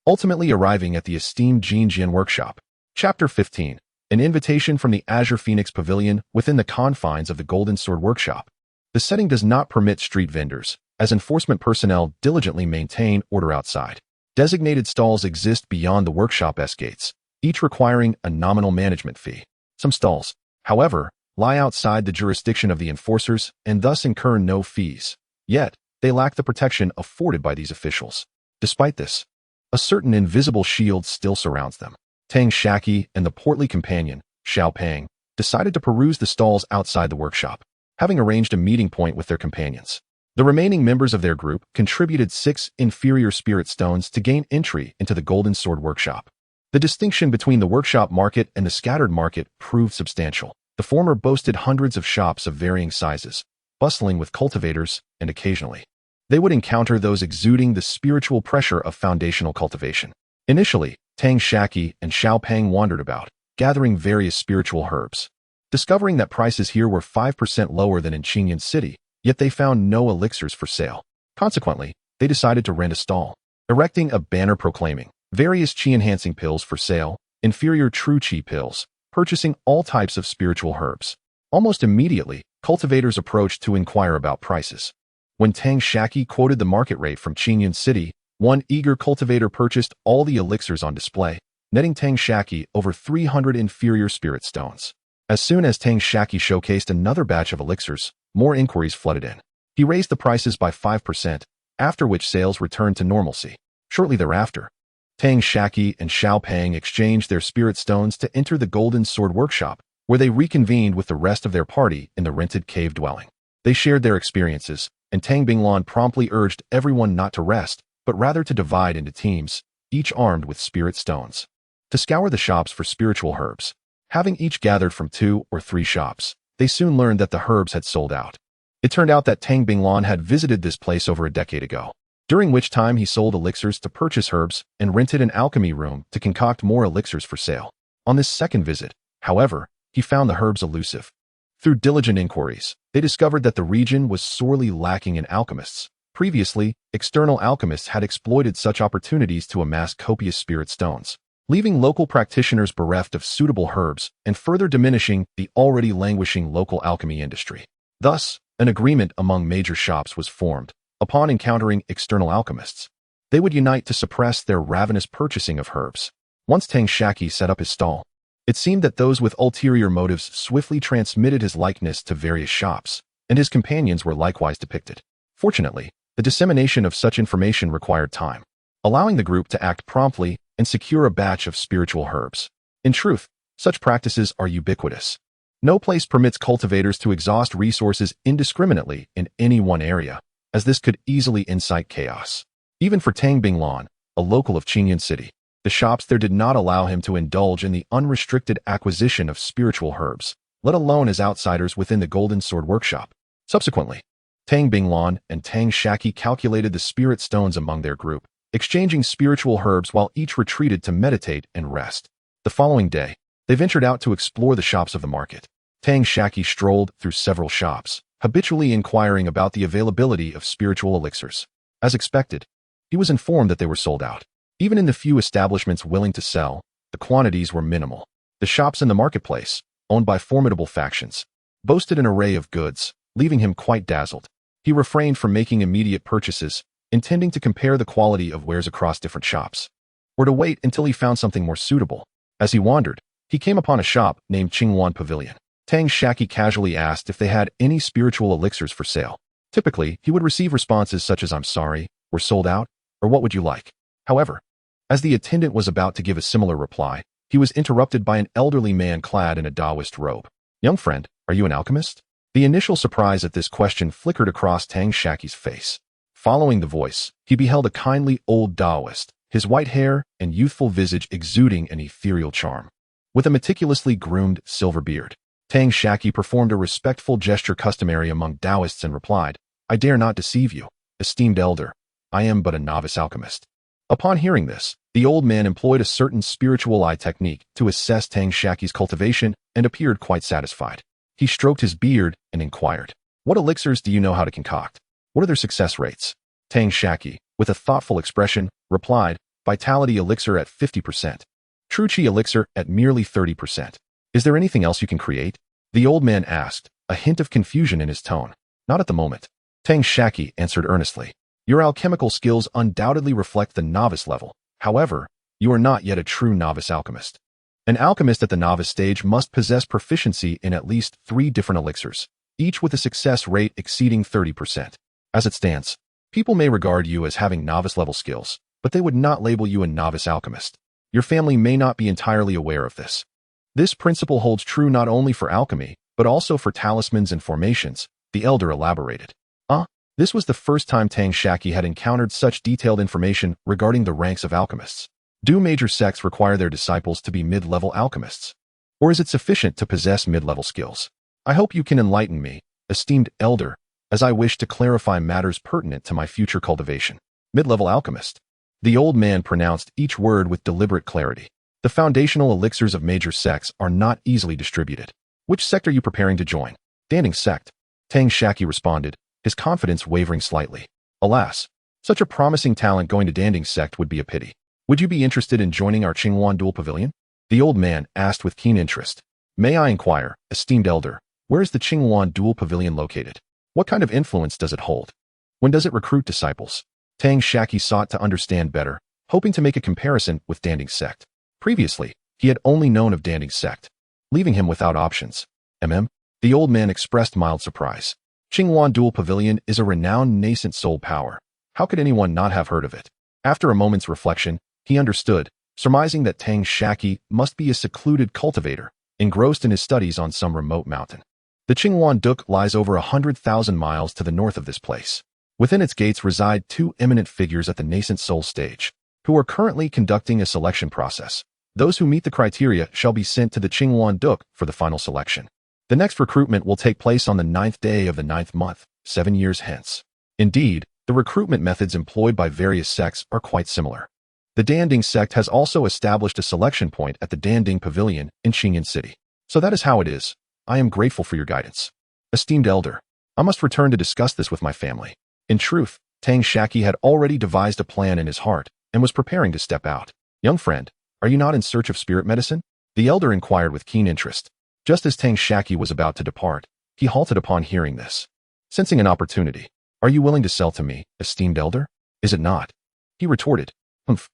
ultimately arriving at the esteemed Xianxia workshop. Chapter 15. An invitation from the Azure Phoenix Pavilion within the confines of the Golden Sword Workshop. The setting does not permit street vendors, as enforcement personnel diligently maintain order outside. Designated stalls exist beyond the workshop's gates, each requiring a nominal management fee. Some stalls, however, lie outside the jurisdiction of the enforcers and thus incur no fees. Yet, they lack the protection afforded by these officials. Despite this, a certain invisible shield still surrounds them. Tang Shaqi and the portly companion, Xiao Pang, decided to peruse the stalls outside the workshop, having arranged a meeting point with their companions. The remaining members of their group contributed 6 inferior spirit stones to gain entry into the Golden Sword Workshop. The distinction between the workshop market and the scattered market proved substantial. The former boasted hundreds of shops of varying sizes, bustling with cultivators, and occasionally, they would encounter those exuding the spiritual pressure of foundational cultivation. Initially, Tang Shaqi and Xiao Pang wandered about, gathering various spiritual herbs. Discovering that prices here were 5% lower than in Qingyun City, yet they found no elixirs for sale. Consequently, they decided to rent a stall, erecting a banner proclaiming various qi-enhancing pills for sale, inferior true qi pills, purchasing all types of spiritual herbs. Almost immediately, cultivators approached to inquire about prices. When Tang Shaqi quoted the market rate from Qingyun City, one eager cultivator purchased all the elixirs on display, netting Tang Shaqi over 300 inferior spirit stones. As soon as Tang Shaqi showcased another batch of elixirs, more inquiries flooded in. He raised the prices by 5%, after which sales returned to normalcy. Shortly thereafter, Tang Shaqi and Xiao Pang exchanged their spirit stones to enter the Golden Sword Workshop, where they reconvened with the rest of their party in the rented cave dwelling. They shared their experiences, and Tang Binglan promptly urged everyone not to rest, but rather to divide into teams, each armed with spirit stones, to scour the shops for spiritual herbs. Having each gathered from 2 or 3 shops, they soon learned that the herbs had sold out. It turned out that Tang Binglan had visited this place over a decade ago, during which time he sold elixirs to purchase herbs and rented an alchemy room to concoct more elixirs for sale. On this second visit, however, he found the herbs elusive. Through diligent inquiries, they discovered that the region was sorely lacking in alchemists. Previously, external alchemists had exploited such opportunities to amass copious spirit stones, leaving local practitioners bereft of suitable herbs and further diminishing the already languishing local alchemy industry. Thus, an agreement among major shops was formed. Upon encountering external alchemists, they would unite to suppress their ravenous purchasing of herbs. Once Tang Shaqi set up his stall, it seemed that those with ulterior motives swiftly transmitted his likeness to various shops, and his companions were likewise depicted. Fortunately, the dissemination of such information required time, allowing the group to act promptly and secure a batch of spiritual herbs. In truth, such practices are ubiquitous. No place permits cultivators to exhaust resources indiscriminately in any one area, as this could easily incite chaos. Even for Tang Binglan, a local of Qingyun City, the shops there did not allow him to indulge in the unrestricted acquisition of spiritual herbs, let alone as outsiders within the Golden Sword Workshop. Subsequently, Tang Binglan and Tang Shaqi calculated the spirit stones among their group, exchanging spiritual herbs while each retreated to meditate and rest. The following day, they ventured out to explore the shops of the market. Tang Shaqi strolled through several shops, habitually inquiring about the availability of spiritual elixirs. As expected, he was informed that they were sold out. Even in the few establishments willing to sell, the quantities were minimal. The shops in the marketplace, owned by formidable factions, boasted an array of goods, leaving him quite dazzled. He refrained from making immediate purchases, intending to compare the quality of wares across different shops, or to wait until he found something more suitable. As he wandered, he came upon a shop named Qingwan Pavilion. Tang Shaqi casually asked if they had any spiritual elixirs for sale. Typically, he would receive responses such as "I'm sorry," "We're sold out," or "What would you like?" However, as the attendant was about to give a similar reply, he was interrupted by an elderly man clad in a Taoist robe. "Young friend, are you an alchemist?" The initial surprise at this question flickered across Tang Shaqi's face. Following the voice, he beheld a kindly old Taoist, his white hair and youthful visage exuding an ethereal charm. With a meticulously groomed silver beard, Tang Shaqi performed a respectful gesture customary among Taoists and replied, "I dare not deceive you, esteemed elder. I am but a novice alchemist." Upon hearing this, the old man employed a certain spiritual eye technique to assess Tang Shaqi's cultivation and appeared quite satisfied. He stroked his beard and inquired, "What elixirs do you know how to concoct? What are their success rates?" Tang Shaqi, with a thoughtful expression, replied, "Vitality elixir at 50%. True Qi elixir at merely 30%. Is there anything else you can create?" The old man asked, a hint of confusion in his tone. "Not at the moment." Tang Shaqi answered earnestly, "Your alchemical skills undoubtedly reflect the novice level. However, you are not yet a true novice alchemist. An alchemist at the novice stage must possess proficiency in at least 3 different elixirs, each with a success rate exceeding 30%. As it stands, people may regard you as having novice-level skills, but they would not label you a novice alchemist. Your family may not be entirely aware of this. This principle holds true not only for alchemy, but also for talismans and formations," the elder elaborated. This was the first time Tang Shaqi had encountered such detailed information regarding the ranks of alchemists. Do major sects require their disciples to be mid-level alchemists? Or is it sufficient to possess mid-level skills? I hope you can enlighten me, esteemed elder, as I wish to clarify matters pertinent to my future cultivation. Mid-level alchemist. The old man pronounced each word with deliberate clarity. The foundational elixirs of major sects are not easily distributed. Which sect are you preparing to join? Danding sect. Tang Shaqi responded, his confidence wavering slightly. Alas, such a promising talent going to Danding sect would be a pity. Would you be interested in joining our Qingyuan dual pavilion? The old man asked with keen interest. May I inquire, esteemed elder, where is the Qingyuan dual pavilion located? What kind of influence does it hold? When does it recruit disciples? Tang Shaqi sought to understand better, hoping to make a comparison with Danding sect. Previously, he had only known of Danding sect, leaving him without options. The old man expressed mild surprise. Qingyuan Dual Pavilion is a renowned nascent soul power. How could anyone not have heard of it? After a moment's reflection, he understood, surmising that Tang Shaqi must be a secluded cultivator, engrossed in his studies on some remote mountain. The Qingyuan Duke lies over 100,000 miles to the north of this place. Within its gates reside 2 eminent figures at the nascent soul stage, who are currently conducting a selection process. Those who meet the criteria shall be sent to the Qingyuan Duke for the final selection. The next recruitment will take place on the 9th day of the 9th month, 7 years hence. Indeed, the recruitment methods employed by various sects are quite similar. The Danding sect has also established a selection point at the Danding Pavilion in Xingyan City. So that is how it is. I am grateful for your guidance. Esteemed elder, I must return to discuss this with my family. In truth, Tang Shaqi had already devised a plan in his heart and was preparing to step out. Young friend, are you not in search of spirit medicine? The elder inquired with keen interest. Just as Tang Shaqi was about to depart, he halted upon hearing this. Sensing an opportunity, "Are you willing to sell to me, esteemed elder? Is it not?" He retorted. "Humph.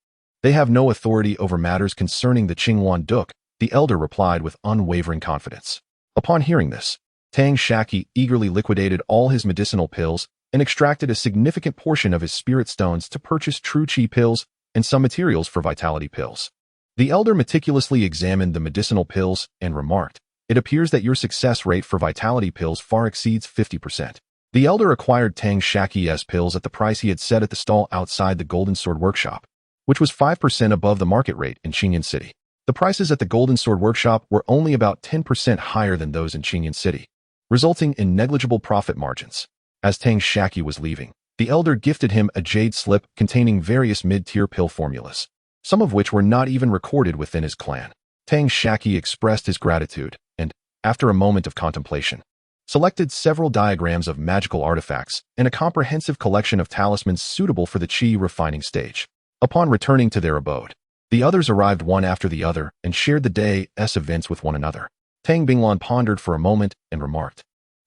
They have no authority over matters concerning the Qingyuan Duke," the elder replied with unwavering confidence. Upon hearing this, Tang Shaqi eagerly liquidated all his medicinal pills and extracted a significant portion of his spirit stones to purchase true Qi pills and some materials for vitality pills. The elder meticulously examined the medicinal pills and remarked, "It appears that your success rate for vitality pills far exceeds 50%. The elder acquired Tang Shaqi's pills at the price he had set at the stall outside the Golden Sword Workshop, which was 5% above the market rate in Xingyan City. The prices at the Golden Sword Workshop were only about 10% higher than those in Xingyan City, resulting in negligible profit margins. As Tang Shaqi was leaving, the elder gifted him a jade slip containing various mid-tier pill formulas, some of which were not even recorded within his clan. Tang Shaqi expressed his gratitude and, after a moment of contemplation, selected several diagrams of magical artifacts and a comprehensive collection of talismans suitable for the Qi refining stage. Upon returning to their abode, the others arrived one after the other and shared the day's events with one another. Tang Binglan pondered for a moment and remarked,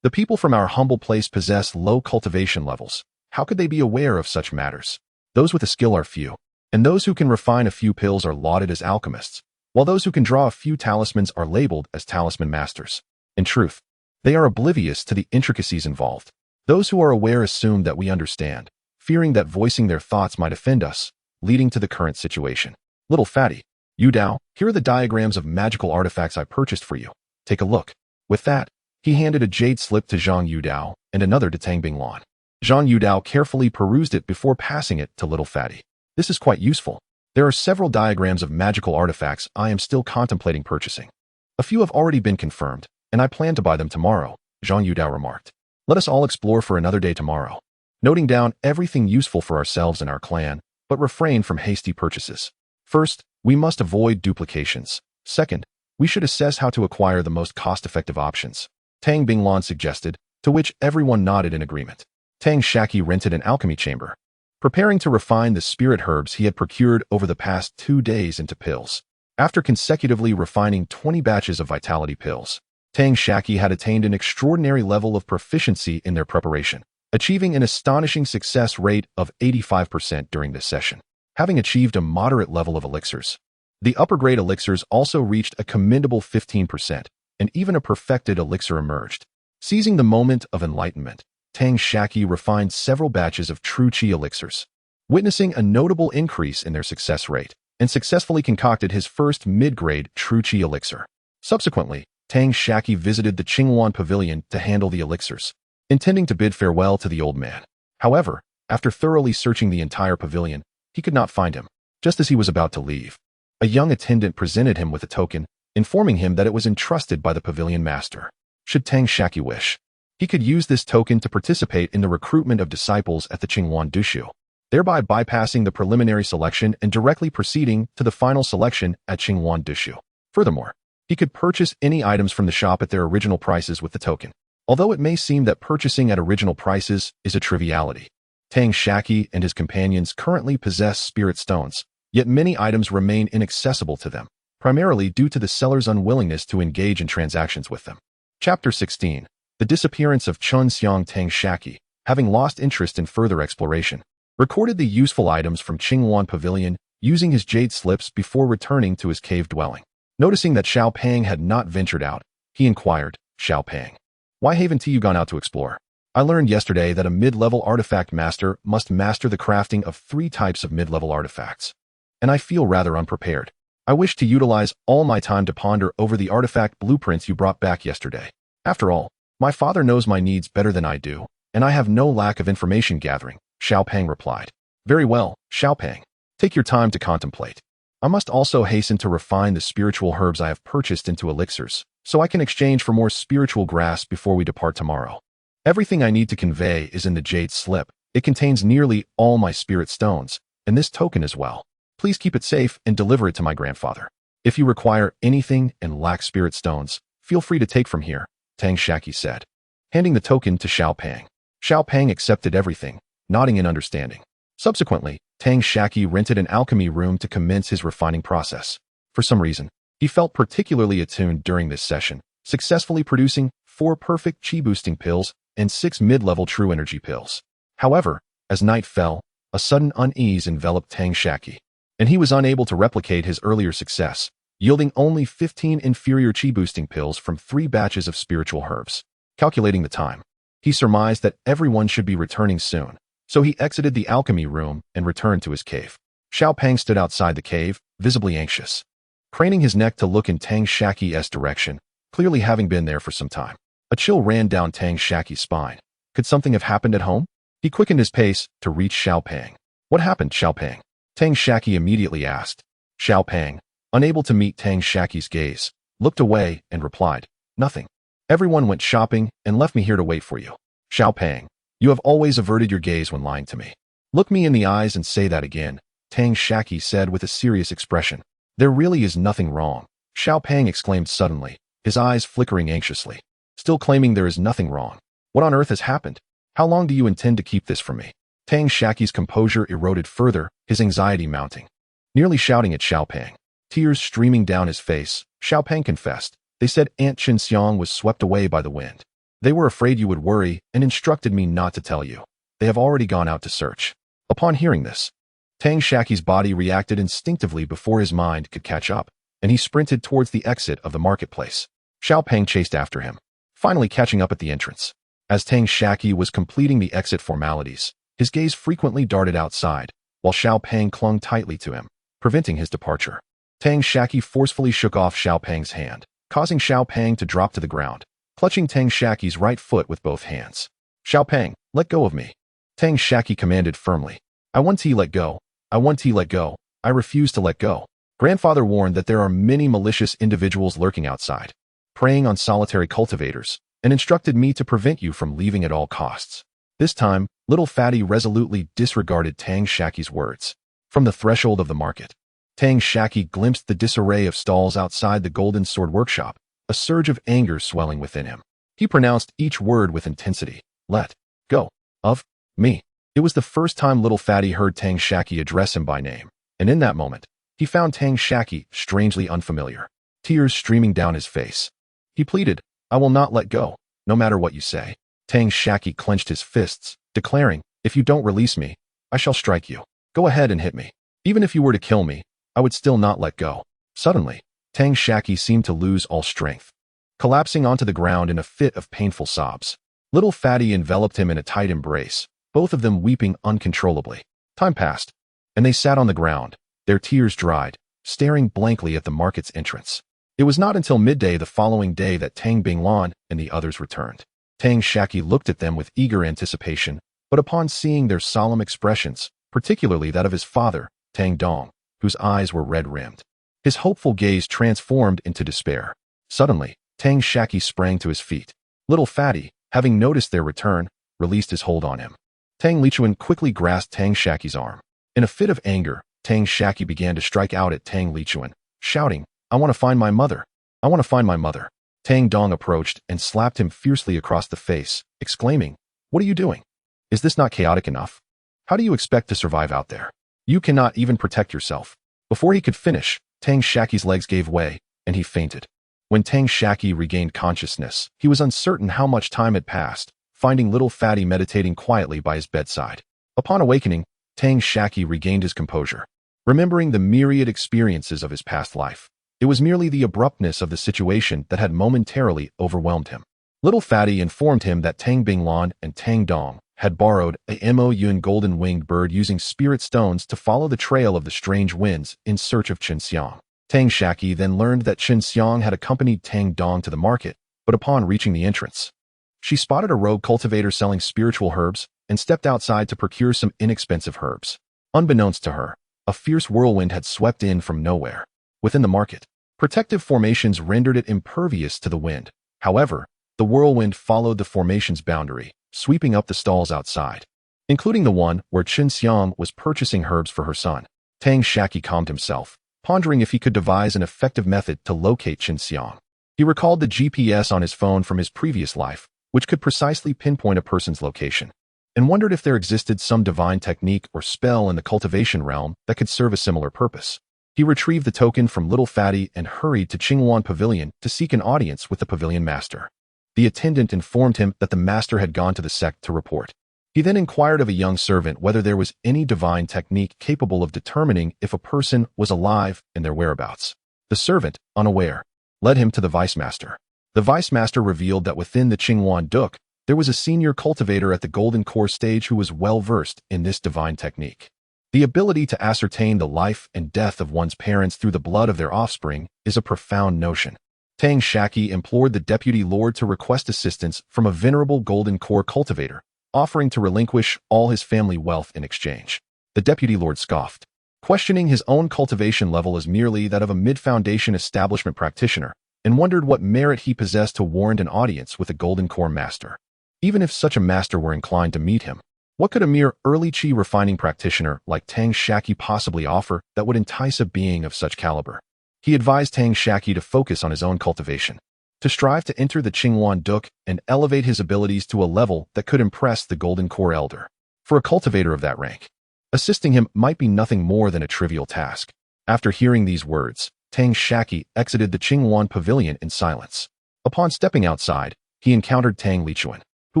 "The people from our humble place possess low cultivation levels. How could they be aware of such matters? Those with a skill are few, and those who can refine a few pills are lauded as alchemists, while those who can draw a few talismans are labeled as talisman masters. In truth, they are oblivious to the intricacies involved. Those who are aware assume that we understand, fearing that voicing their thoughts might offend us, leading to the current situation. Little fatty, Yu Dao, here are the diagrams of magical artifacts I purchased for you. Take a look. With that, he handed a jade slip to Zhang Yudao and another to Tang Binglan. Zhang Yudao carefully perused it before passing it to Little Fatty. This is quite useful. There are several diagrams of magical artifacts I am still contemplating purchasing. A few have already been confirmed, and I plan to buy them tomorrow, Zhang Yudao remarked. Let us all explore for another day tomorrow, noting down everything useful for ourselves and our clan, but refrain from hasty purchases. First, we must avoid duplications. Second, we should assess how to acquire the most cost-effective options, Tang Binglan suggested, to which everyone nodded in agreement. Tang Shaqi rented an alchemy chamber, preparing to refine the spirit herbs he had procured over the past 2 days into pills. After consecutively refining 20 batches of vitality pills, Tang Shaqi had attained an extraordinary level of proficiency in their preparation, achieving an astonishing success rate of 85% during this session. Having achieved a moderate level of elixirs, the upper-grade elixirs also reached a commendable 15%, and even a perfected elixir emerged. Seizing the moment of enlightenment, Tang Shaqi refined several batches of true chi elixirs, witnessing a notable increase in their success rate, and successfully concocted his first mid-grade true chi elixir. Subsequently, Tang Shaqi visited the Qingwan Pavilion to handle the elixirs, intending to bid farewell to the old man. However, after thoroughly searching the entire pavilion, he could not find him. Just as he was about to leave, a young attendant presented him with a token, informing him that it was entrusted by the pavilion master. Should Tang Shaqi wish, he could use this token to participate in the recruitment of disciples at the Qingwan Dushu, thereby bypassing the preliminary selection and directly proceeding to the final selection at Qingwan Dushu. Furthermore, he could purchase any items from the shop at their original prices with the token. Although it may seem that purchasing at original prices is a triviality, Tang Shaqi and his companions currently possess spirit stones, yet many items remain inaccessible to them, primarily due to the seller's unwillingness to engage in transactions with them. Chapter 16. The disappearance of Chun Xiang. Tang Shaqi, having lost interest in further exploration, recorded the useful items from Qingwan Pavilion using his jade slips before returning to his cave dwelling. Noticing that Xiao Pang had not ventured out, he inquired, Xiao Pang, why haven't you gone out to explore? I learned yesterday that a mid-level artifact master must master the crafting of 3 types of mid-level artifacts, and I feel rather unprepared. I wish to utilize all my time to ponder over the artifact blueprints you brought back yesterday. After all, my father knows my needs better than I do, and I have no lack of information gathering, Xiao Pang replied. Very well, Xiao Pang. Take your time to contemplate. I must also hasten to refine the spiritual herbs I have purchased into elixirs, so I can exchange for more spiritual grass before we depart tomorrow. Everything I need to convey is in the jade slip. It contains nearly all my spirit stones, and this token as well. Please keep it safe and deliver it to my grandfather. If you require anything and lack spirit stones, feel free to take from here, Tang Shaqi said, handing the token to Xiao Pang. Xiao Pang accepted everything, nodding in understanding. Subsequently, Tang Shaqi rented an alchemy room to commence his refining process. For some reason, he felt particularly attuned during this session, successfully producing 4 perfect chi-boosting pills and 6 mid-level true energy pills. However, as night fell, a sudden unease enveloped Tang Shaqi, and he was unable to replicate his earlier success, yielding only 15 inferior chi-boosting pills from 3 batches of spiritual herbs. Calculating the time, he surmised that everyone should be returning soon, so he exited the alchemy room and returned to his cave. Xiao Pang stood outside the cave, visibly anxious, craning his neck to look in Tang Shaqi's direction, clearly having been there for some time. A chill ran down Tang Shaqi's spine. Could something have happened at home? He quickened his pace to reach Xiao Pang. What happened, Xiao Pang? Tang Shaqi immediately asked. Xiao Pang, unable to meet Tang Shaqi's gaze, looked away and replied, nothing. Everyone went shopping and left me here to wait for you. Xiao Pang, you have always averted your gaze when lying to me. Look me in the eyes and say that again, Tang Shaqi said with a serious expression. There really is nothing wrong, Xiao Pang exclaimed suddenly, his eyes flickering anxiously. Still claiming there is nothing wrong. What on earth has happened? How long do you intend to keep this from me? Tang Shaqi's composure eroded further, his anxiety mounting. Nearly shouting at Xiao Pang, tears streaming down his face, Xiao Pang confessed. They said Aunt Xianxia was swept away by the wind. They were afraid you would worry and instructed me not to tell you. They have already gone out to search. Upon hearing this, Tang Shaqi's body reacted instinctively before his mind could catch up, and he sprinted towards the exit of the marketplace. Xiao Pang chased after him. finally catching up at the entrance. As Tang Shaqi was completing the exit formalities, his gaze frequently darted outside, while Xiao Peng clung tightly to him, preventing his departure. Tang Shaqi forcefully shook off Xiao Peng's hand, causing Xiao Peng to drop to the ground, clutching Tang Shaqi's right foot with both hands. Xiao Peng, let go of me. Tang Shaqi commanded firmly. I want to let go. I want to let go. I refuse to let go. Grandfather warned that there are many malicious individuals lurking outside, preying on solitary cultivators, and instructed me to prevent you from leaving at all costs. This time, little fatty resolutely disregarded Tang Shaqi's words. From the threshold of the market, Tang Shaqi glimpsed the disarray of stalls outside the Golden Sword Workshop, a surge of anger swelling within him. He pronounced each word with intensity. Let go of me. It was the first time little fatty heard Tang Shaqi address him by name, and in that moment, he found Tang Shaqi strangely unfamiliar, tears streaming down his face. He pleaded, I will not let go, no matter what you say. Tang Shaqi clenched his fists, declaring, if you don't release me, I shall strike you. Go ahead and hit me. Even if you were to kill me, I would still not let go. Suddenly, Tang Shaqi seemed to lose all strength, collapsing onto the ground in a fit of painful sobs. Little fatty enveloped him in a tight embrace, both of them weeping uncontrollably. Time passed, and they sat on the ground, their tears dried, staring blankly at the market's entrance. It was not until midday the following day that Tang Binglan and the others returned. Tang Shaqi looked at them with eager anticipation, but upon seeing their solemn expressions, particularly that of his father, Tang Dong, whose eyes were red-rimmed, his hopeful gaze transformed into despair. Suddenly, Tang Shaqi sprang to his feet. Little fatty, having noticed their return, released his hold on him. Tang Lichuan quickly grasped Tang Shaqi's arm. In a fit of anger, Tang Shaqi began to strike out at Tang Lichuan, shouting, I want to find my mother. I want to find my mother. Tang Dong approached and slapped him fiercely across the face, exclaiming, What are you doing? Is this not chaotic enough? How do you expect to survive out there? You cannot even protect yourself. Before he could finish, Tang Shaqi's legs gave way, and he fainted. When Tang Shaqi regained consciousness, he was uncertain how much time had passed, finding little fatty meditating quietly by his bedside. Upon awakening, Tang Shaqi regained his composure, remembering the myriad experiences of his past life. It was merely the abruptness of the situation that had momentarily overwhelmed him. Little fatty informed him that Tang Binglan and Tang Dong had borrowed a Mo-Yun golden-winged bird using spirit stones to follow the trail of the strange winds in search of xianxia. Tang Shaqi then learned that xianxia had accompanied Tang Dong to the market, but upon reaching the entrance, she spotted a rogue cultivator selling spiritual herbs and stepped outside to procure some inexpensive herbs. Unbeknownst to her, a fierce whirlwind had swept in from nowhere. Within the market, protective formations rendered it impervious to the wind. However, the whirlwind followed the formation's boundary, sweeping up the stalls outside, including the one where xianxia was purchasing herbs for her son. Tang Shaqi calmed himself, pondering if he could devise an effective method to locate xianxia. He recalled the GPS on his phone from his previous life, which could precisely pinpoint a person's location, and wondered if there existed some divine technique or spell in the cultivation realm that could serve a similar purpose. He retrieved the token from Little Fatty and hurried to Qingwan Pavilion to seek an audience with the pavilion master. The attendant informed him that the master had gone to the sect to report. He then inquired of a young servant whether there was any divine technique capable of determining if a person was alive and their whereabouts. The servant, unaware, led him to the vice master. The vice master revealed that within the Qingwan Duk, there was a senior cultivator at the Golden Core stage who was well-versed in this divine technique. The ability to ascertain the life and death of one's parents through the blood of their offspring is a profound notion. Tang Shaqi implored the deputy lord to request assistance from a venerable Golden Core cultivator, offering to relinquish all his family wealth in exchange. The deputy lord scoffed, questioning his own cultivation level as merely that of a mid-foundation establishment practitioner, and wondered what merit he possessed to warrant an audience with a Golden Core master. Even if such a master were inclined to meet him, what could a mere early chi refining practitioner like Tang Shaqi possibly offer that would entice a being of such caliber? He advised Tang Shaqi to focus on his own cultivation, to strive to enter the Qingwan Duk and elevate his abilities to a level that could impress the Golden Core elder. For a cultivator of that rank, assisting him might be nothing more than a trivial task. After hearing these words, Tang Shaqi exited the Qingwan Pavilion in silence. Upon stepping outside, he encountered Tang Lichuan, who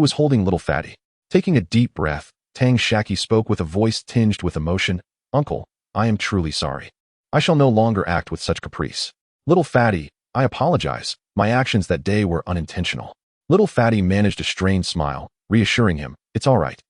was holding Little Fatty. Taking a deep breath, Tang Shaqi spoke with a voice tinged with emotion, Uncle, I am truly sorry. I shall no longer act with such caprice. Little Fatty, I apologize. My actions that day were unintentional. Little Fatty managed a strained smile, reassuring him, "It's all right.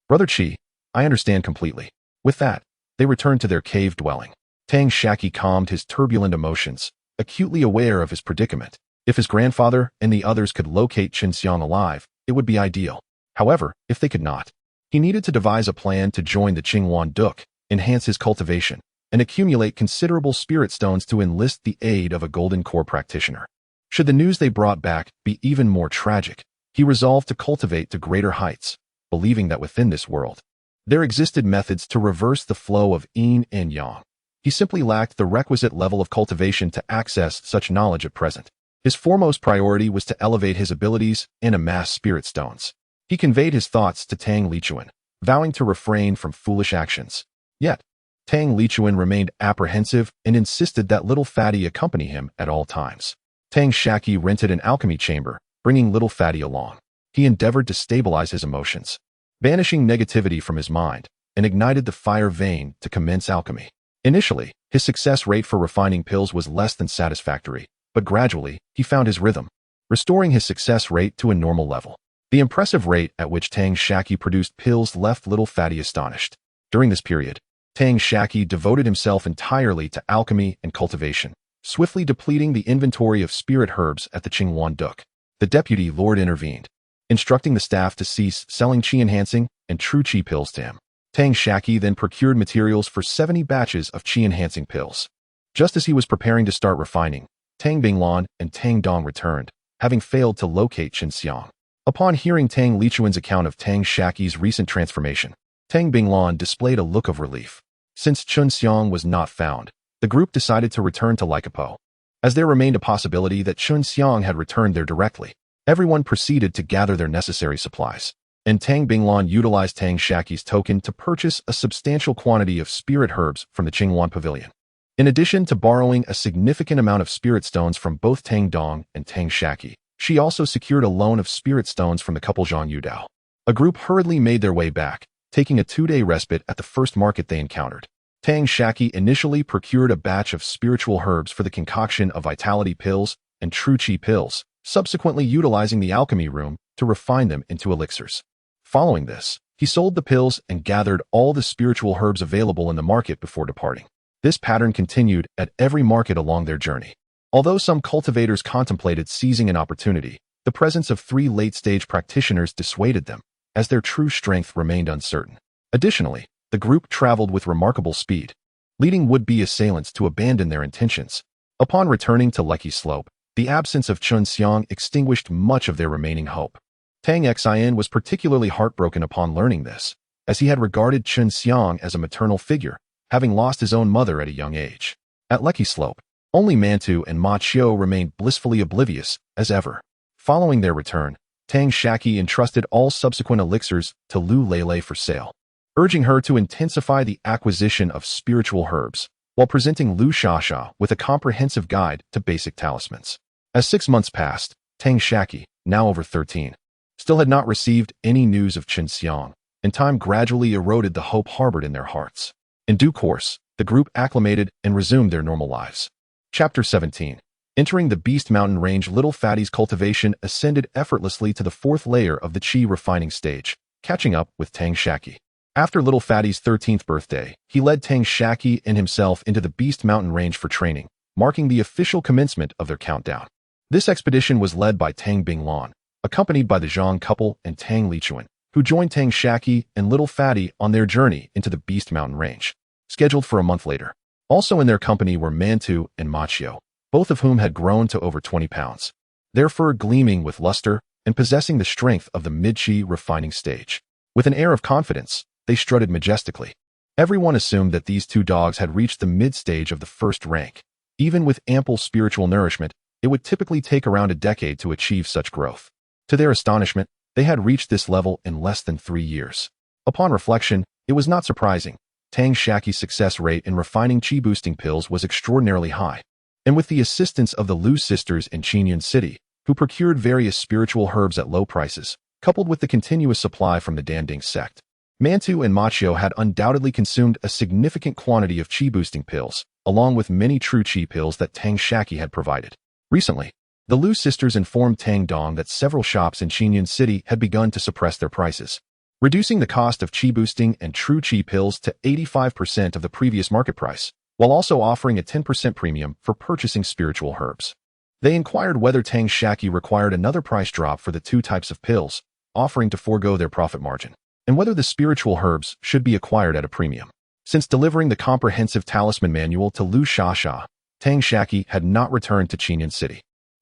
Brother Chi, I understand completely." With that, they returned to their cave dwelling. Tang Shaqi calmed his turbulent emotions, acutely aware of his predicament. If his grandfather and the others could locate xianxia alive, it would be ideal. However, if they could not, he needed to devise a plan to join the Qingwan Duk, enhance his cultivation, and accumulate considerable spirit stones to enlist the aid of a golden core practitioner. Should the news they brought back be even more tragic, he resolved to cultivate to greater heights, believing that within this world, there existed methods to reverse the flow of yin and yang. He simply lacked the requisite level of cultivation to access such knowledge at present. His foremost priority was to elevate his abilities and amass spirit stones. He conveyed his thoughts to Tang Lichuan, vowing to refrain from foolish actions. Yet, Tang Lichuan remained apprehensive and insisted that Little Fatty accompany him at all times. Tang Shaqi rented an alchemy chamber, bringing Little Fatty along. He endeavored to stabilize his emotions, banishing negativity from his mind, and ignited the fire vein to commence alchemy. Initially, his success rate for refining pills was less than satisfactory, but gradually, he found his rhythm, restoring his success rate to a normal level. The impressive rate at which Tang Shaqi produced pills left Little Fatty astonished. During this period, Tang Shaqi devoted himself entirely to alchemy and cultivation, swiftly depleting the inventory of spirit herbs at the Qingwan Duk. The deputy lord intervened, instructing the staff to cease selling qi-enhancing and true qi pills to him. Tang Shaqi then procured materials for 70 batches of qi-enhancing pills. Just as he was preparing to start refining, Tang Binglan and Tang Dong returned, having failed to locate xianxia. Upon hearing Tang Lichuan's account of Tang Shaqi's recent transformation, Tang Binglan displayed a look of relief. Since xianxia was not found, the group decided to return to Lycopo. As there remained a possibility that xianxia had returned there directly, everyone proceeded to gather their necessary supplies, and Tang Binglan utilized Tang Shaqi's token to purchase a substantial quantity of spirit herbs from the Qingwan Pavilion. In addition to borrowing a significant amount of spirit stones from both Tang Dong and Tang Shaqi, she also secured a loan of spirit stones from the couple Zhang Yudao. A group hurriedly made their way back, taking a 2-day respite at the first market they encountered. Tang Shaqi initially procured a batch of spiritual herbs for the concoction of vitality pills and true qi pills, subsequently utilizing the alchemy room to refine them into elixirs. Following this, he sold the pills and gathered all the spiritual herbs available in the market before departing. This pattern continued at every market along their journey. Although some cultivators contemplated seizing an opportunity, the presence of 3 late-stage practitioners dissuaded them, as their true strength remained uncertain. Additionally, the group traveled with remarkable speed, leading would-be assailants to abandon their intentions. Upon returning to Lecky Slope, the absence of xianxia extinguished much of their remaining hope. Tang Xian was particularly heartbroken upon learning this, as he had regarded xianxia as a maternal figure, having lost his own mother at a young age. At Lecky Slope, only Mantu and Ma Qiu remained blissfully oblivious, as ever. Following their return, Tang Shaqi entrusted all subsequent elixirs to Lu Lele for sale, urging her to intensify the acquisition of spiritual herbs, while presenting Lu Xiaxia with a comprehensive guide to basic talismans. As 6 months passed, Tang Shaqi, now over 13, still had not received any news of xianxia, and time gradually eroded the hope harbored in their hearts. In due course, the group acclimated and resumed their normal lives. Chapter 17. Entering the Beast Mountain Range, Little Fatty's cultivation ascended effortlessly to the 4th layer of the Qi refining stage, catching up with Tang Shaqi. After Little Fatty's 13th birthday, he led Tang Shaqi and himself into the Beast Mountain Range for training, marking the official commencement of their countdown. This expedition was led by Tang Binglan, accompanied by the Zhang couple and Tang Lichuan, who joined Tang Shaqi and Little Fatty on their journey into the Beast Mountain Range, scheduled for a month later. Also in their company were Mantu and Ma Qiu, both of whom had grown to over 20 pounds, their fur gleaming with luster and possessing the strength of the mid-Qi refining stage. With an air of confidence, they strutted majestically. Everyone assumed that these 2 dogs had reached the mid-stage of the 1st rank. Even with ample spiritual nourishment, it would typically take around a decade to achieve such growth. To their astonishment, they had reached this level in less than 3 years. Upon reflection, it was not surprising. Tang Shaqi's success rate in refining qi-boosting pills was extraordinarily high, and with the assistance of the Lu sisters in Qinyan City, who procured various spiritual herbs at low prices, coupled with the continuous supply from the Danding sect, Mantu and Ma Qiu had undoubtedly consumed a significant quantity of qi-boosting pills, along with many true qi pills that Tang Shaqi had provided. Recently, The Lu sisters informed Tang Dong that several shops in Qinyan City had begun to suppress their prices, reducing the cost of qi boosting and true qi pills to 85% of the previous market price, while also offering a 10% premium for purchasing spiritual herbs. They inquired whether Tang Shaqi required another price drop for the two types of pills, offering to forego their profit margin, and whether the spiritual herbs should be acquired at a premium. Since delivering the comprehensive talisman manual to Lu Xiaxia, Tang Shaqi had not returned to Qinyan City.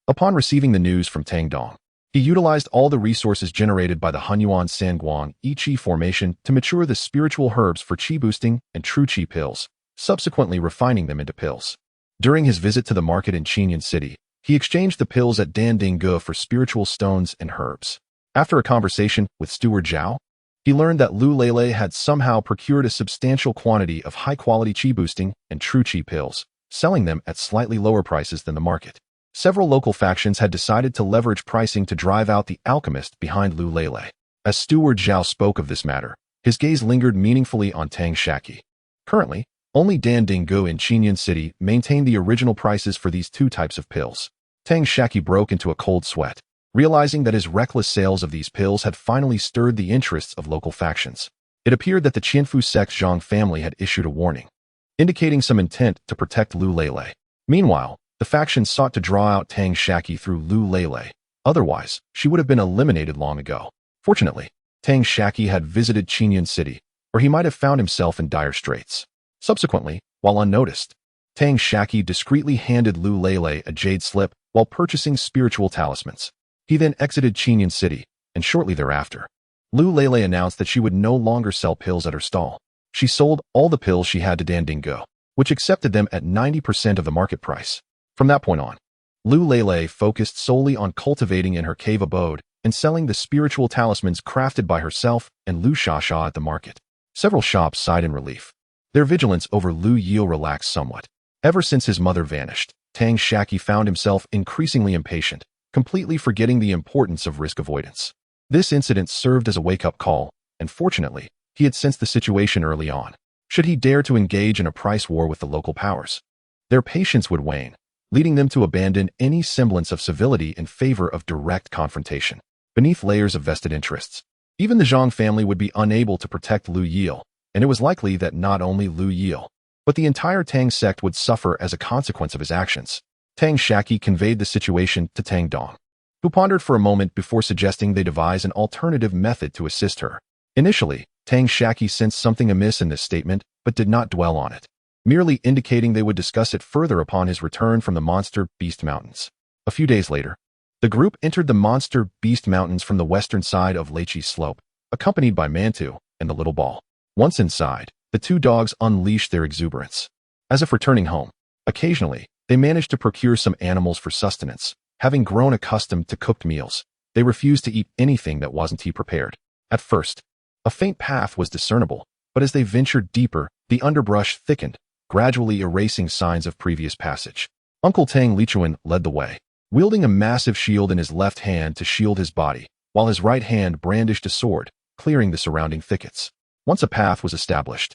Upon receiving the news from Tang Dong, he utilized all the resources generated by the Hunyuan Sanguang Yi-Qi formation to mature the spiritual herbs for qi boosting and true qi pills, subsequently refining them into pills. During his visit to the market in Qinyan City, he exchanged the pills at Dandingge for spiritual stones and herbs. After a conversation with Steward Zhao, he learned that Lu Lele had somehow procured a substantial quantity of high-quality qi boosting and true qi pills, selling them at slightly lower prices than the market. Several local factions had decided to leverage pricing to drive out the alchemist behind Lu Lele. As Steward Zhao spoke of this matter, his gaze lingered meaningfully on Tang Shaqi. Currently, only Dandingge in Qinyan City maintained the original prices for these two types of pills. Tang Shaqi broke into a cold sweat, realizing that his reckless sales of these pills had finally stirred the interests of local factions. It appeared that the Qianfu sect's Zhang family had issued a warning, indicating some intent to protect Lu Lele. Meanwhile, the faction sought to draw out Tang Shaqi through Lu Lele. Otherwise, she would have been eliminated long ago. Fortunately, Tang Shaqi had visited Qinyan City, where he might have found himself in dire straits. Subsequently, while unnoticed, Tang Shaqi discreetly handed Lu Lele a jade slip while purchasing spiritual talismans. He then exited Qinyan City, and shortly thereafter, Lu Lele announced that she would no longer sell pills at her stall. She sold all the pills she had to Dandingge, which accepted them at 90% of the market price. From that point on, Lu Lele focused solely on cultivating in her cave abode and selling the spiritual talismans crafted by herself and Lu Xiaxia at the market. Several shops sighed in relief. Their vigilance over Lu Yio relaxed somewhat. Ever since his mother vanished, Tang Shaqi found himself increasingly impatient, completely forgetting the importance of risk avoidance. This incident served as a wake-up call, and fortunately, he had sensed the situation early on. Should he dare to engage in a price war with the local powers, their patience would wane, leading them to abandon any semblance of civility in favor of direct confrontation. Beneath layers of vested interests, even the Zhang family would be unable to protect Lu Yio, and it was likely that not only Lu Yio, but the entire Tang sect would suffer as a consequence of his actions. Tang Shaqi conveyed the situation to Tang Dong, who pondered for a moment before suggesting they devise an alternative method to assist her. Initially, Tang Shaqi sensed something amiss in this statement, but did not dwell on it, merely indicating they would discuss it further upon his return from the Monster Beast Mountains. A few days later, the group entered the Monster Beast Mountains from the western side of Leichi Slope, accompanied by Mantu and the little ball. Once inside, the two dogs unleashed their exuberance. As if returning home, occasionally, they managed to procure some animals for sustenance. Having grown accustomed to cooked meals, they refused to eat anything that wasn't tea prepared. At first, a faint path was discernible, but as they ventured deeper, the underbrush thickened, gradually erasing signs of previous passage. Uncle Tang Lichuan led the way, wielding a massive shield in his left hand to shield his body, while his right hand brandished a sword, clearing the surrounding thickets. Once a path was established,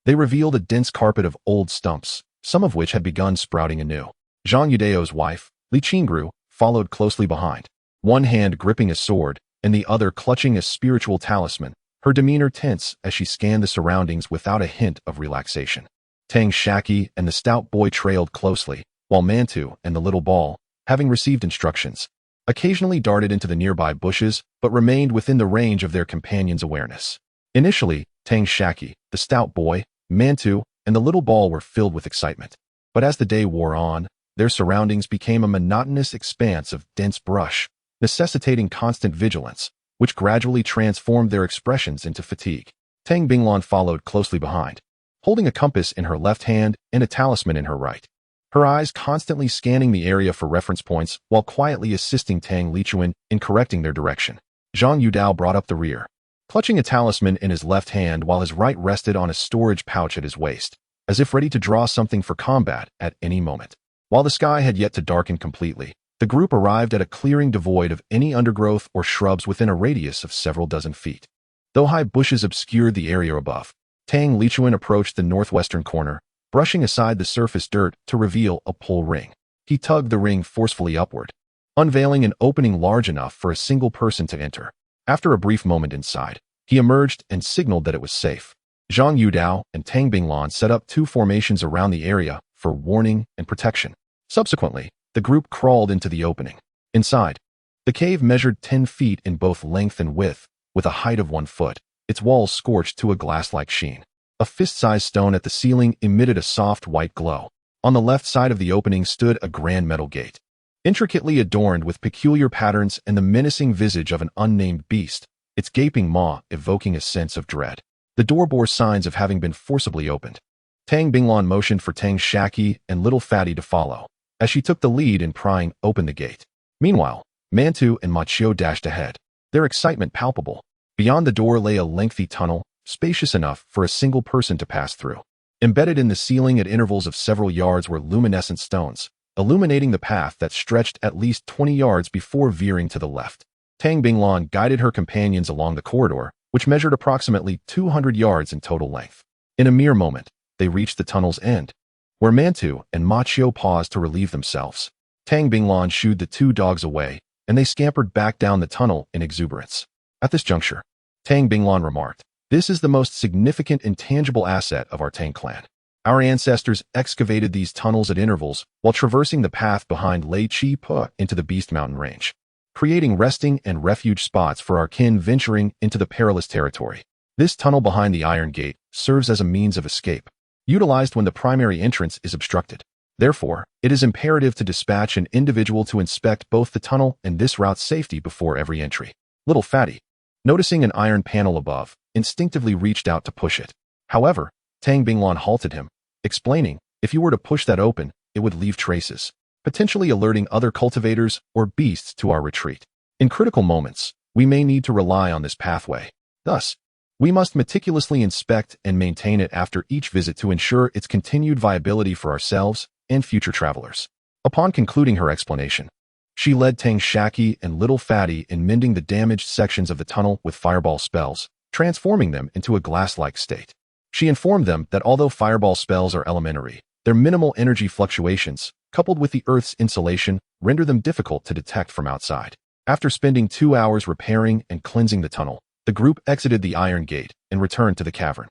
they revealed a dense carpet of old stumps, some of which had begun sprouting anew. Zhang Yudeo's wife, Li Qingru, followed closely behind, one hand gripping a sword and the other clutching a spiritual talisman, her demeanor tense as she scanned the surroundings without a hint of relaxation. Tang Shaqi and the stout boy trailed closely, while Mantu and the little ball, having received instructions, occasionally darted into the nearby bushes but remained within the range of their companion's awareness. Initially, Tang Shaqi, the stout boy, Mantu, and the little ball were filled with excitement. But as the day wore on, their surroundings became a monotonous expanse of dense brush, necessitating constant vigilance, which gradually transformed their expressions into fatigue. Tang Binglan followed closely behind, holding a compass in her left hand and a talisman in her right, her eyes constantly scanning the area for reference points while quietly assisting Tang Lichuan in correcting their direction. Zhang Yudao brought up the rear, clutching a talisman in his left hand while his right rested on a storage pouch at his waist, as if ready to draw something for combat at any moment. While the sky had yet to darken completely, the group arrived at a clearing devoid of any undergrowth or shrubs within a radius of several dozen feet. Though high bushes obscured the area above, Tang Lichuan approached the northwestern corner, brushing aside the surface dirt to reveal a pull ring. He tugged the ring forcefully upward, unveiling an opening large enough for a single person to enter. After a brief moment inside, he emerged and signaled that it was safe. Zhang Yudao and Tang Binglan set up 2 formations around the area for warning and protection. Subsequently, the group crawled into the opening. Inside, the cave measured 10 feet in both length and width, with a height of 1 foot, its walls scorched to a glass-like sheen. A fist-sized stone at the ceiling emitted a soft white glow. On the left side of the opening stood a grand metal gate, intricately adorned with peculiar patterns and the menacing visage of an unnamed beast, its gaping maw evoking a sense of dread. The door bore signs of having been forcibly opened. Tang Binglan motioned for Tang Shaqi and Little Fatty to follow, as she took the lead in prying open the gate. Meanwhile, Mantu and Machio dashed ahead, their excitement palpable. Beyond the door lay a lengthy tunnel, spacious enough for a single person to pass through. Embedded in the ceiling at intervals of several yards were luminescent stones, illuminating the path that stretched at least 20 yards before veering to the left. Tang Binglan guided her companions along the corridor, which measured approximately 200 yards in total length. In a mere moment, they reached the tunnel's end, where Mantu and Machio paused to relieve themselves. Tang Binglan shooed the 2 dogs away, and they scampered back down the tunnel in exuberance. At this juncture, Tang Binglan remarked, "This is the most significant intangible asset of our Tang clan. Our ancestors excavated these tunnels at intervals while traversing the path behind Lei Chi Pu into the Beast Mountain Range, creating resting and refuge spots for our kin venturing into the perilous territory. This tunnel behind the Iron Gate serves as a means of escape, utilized when the primary entrance is obstructed. Therefore, it is imperative to dispatch an individual to inspect both the tunnel and this route's safety before every entry." Little Fatty, noticing an iron panel above, instinctively reached out to push it. However, Tang Binglan halted him, explaining, "If you were to push that open, it would leave traces, potentially alerting other cultivators or beasts to our retreat. In critical moments, we may need to rely on this pathway. Thus, we must meticulously inspect and maintain it after each visit to ensure its continued viability for ourselves and future travelers." Upon concluding her explanation, she led Tang Shaqi and Little Fatty in mending the damaged sections of the tunnel with fireball spells, transforming them into a glass-like state. She informed them that although fireball spells are elementary, their minimal energy fluctuations, coupled with the Earth's insulation, render them difficult to detect from outside. After spending 2 hours repairing and cleansing the tunnel, the group exited the Iron Gate and returned to the cavern.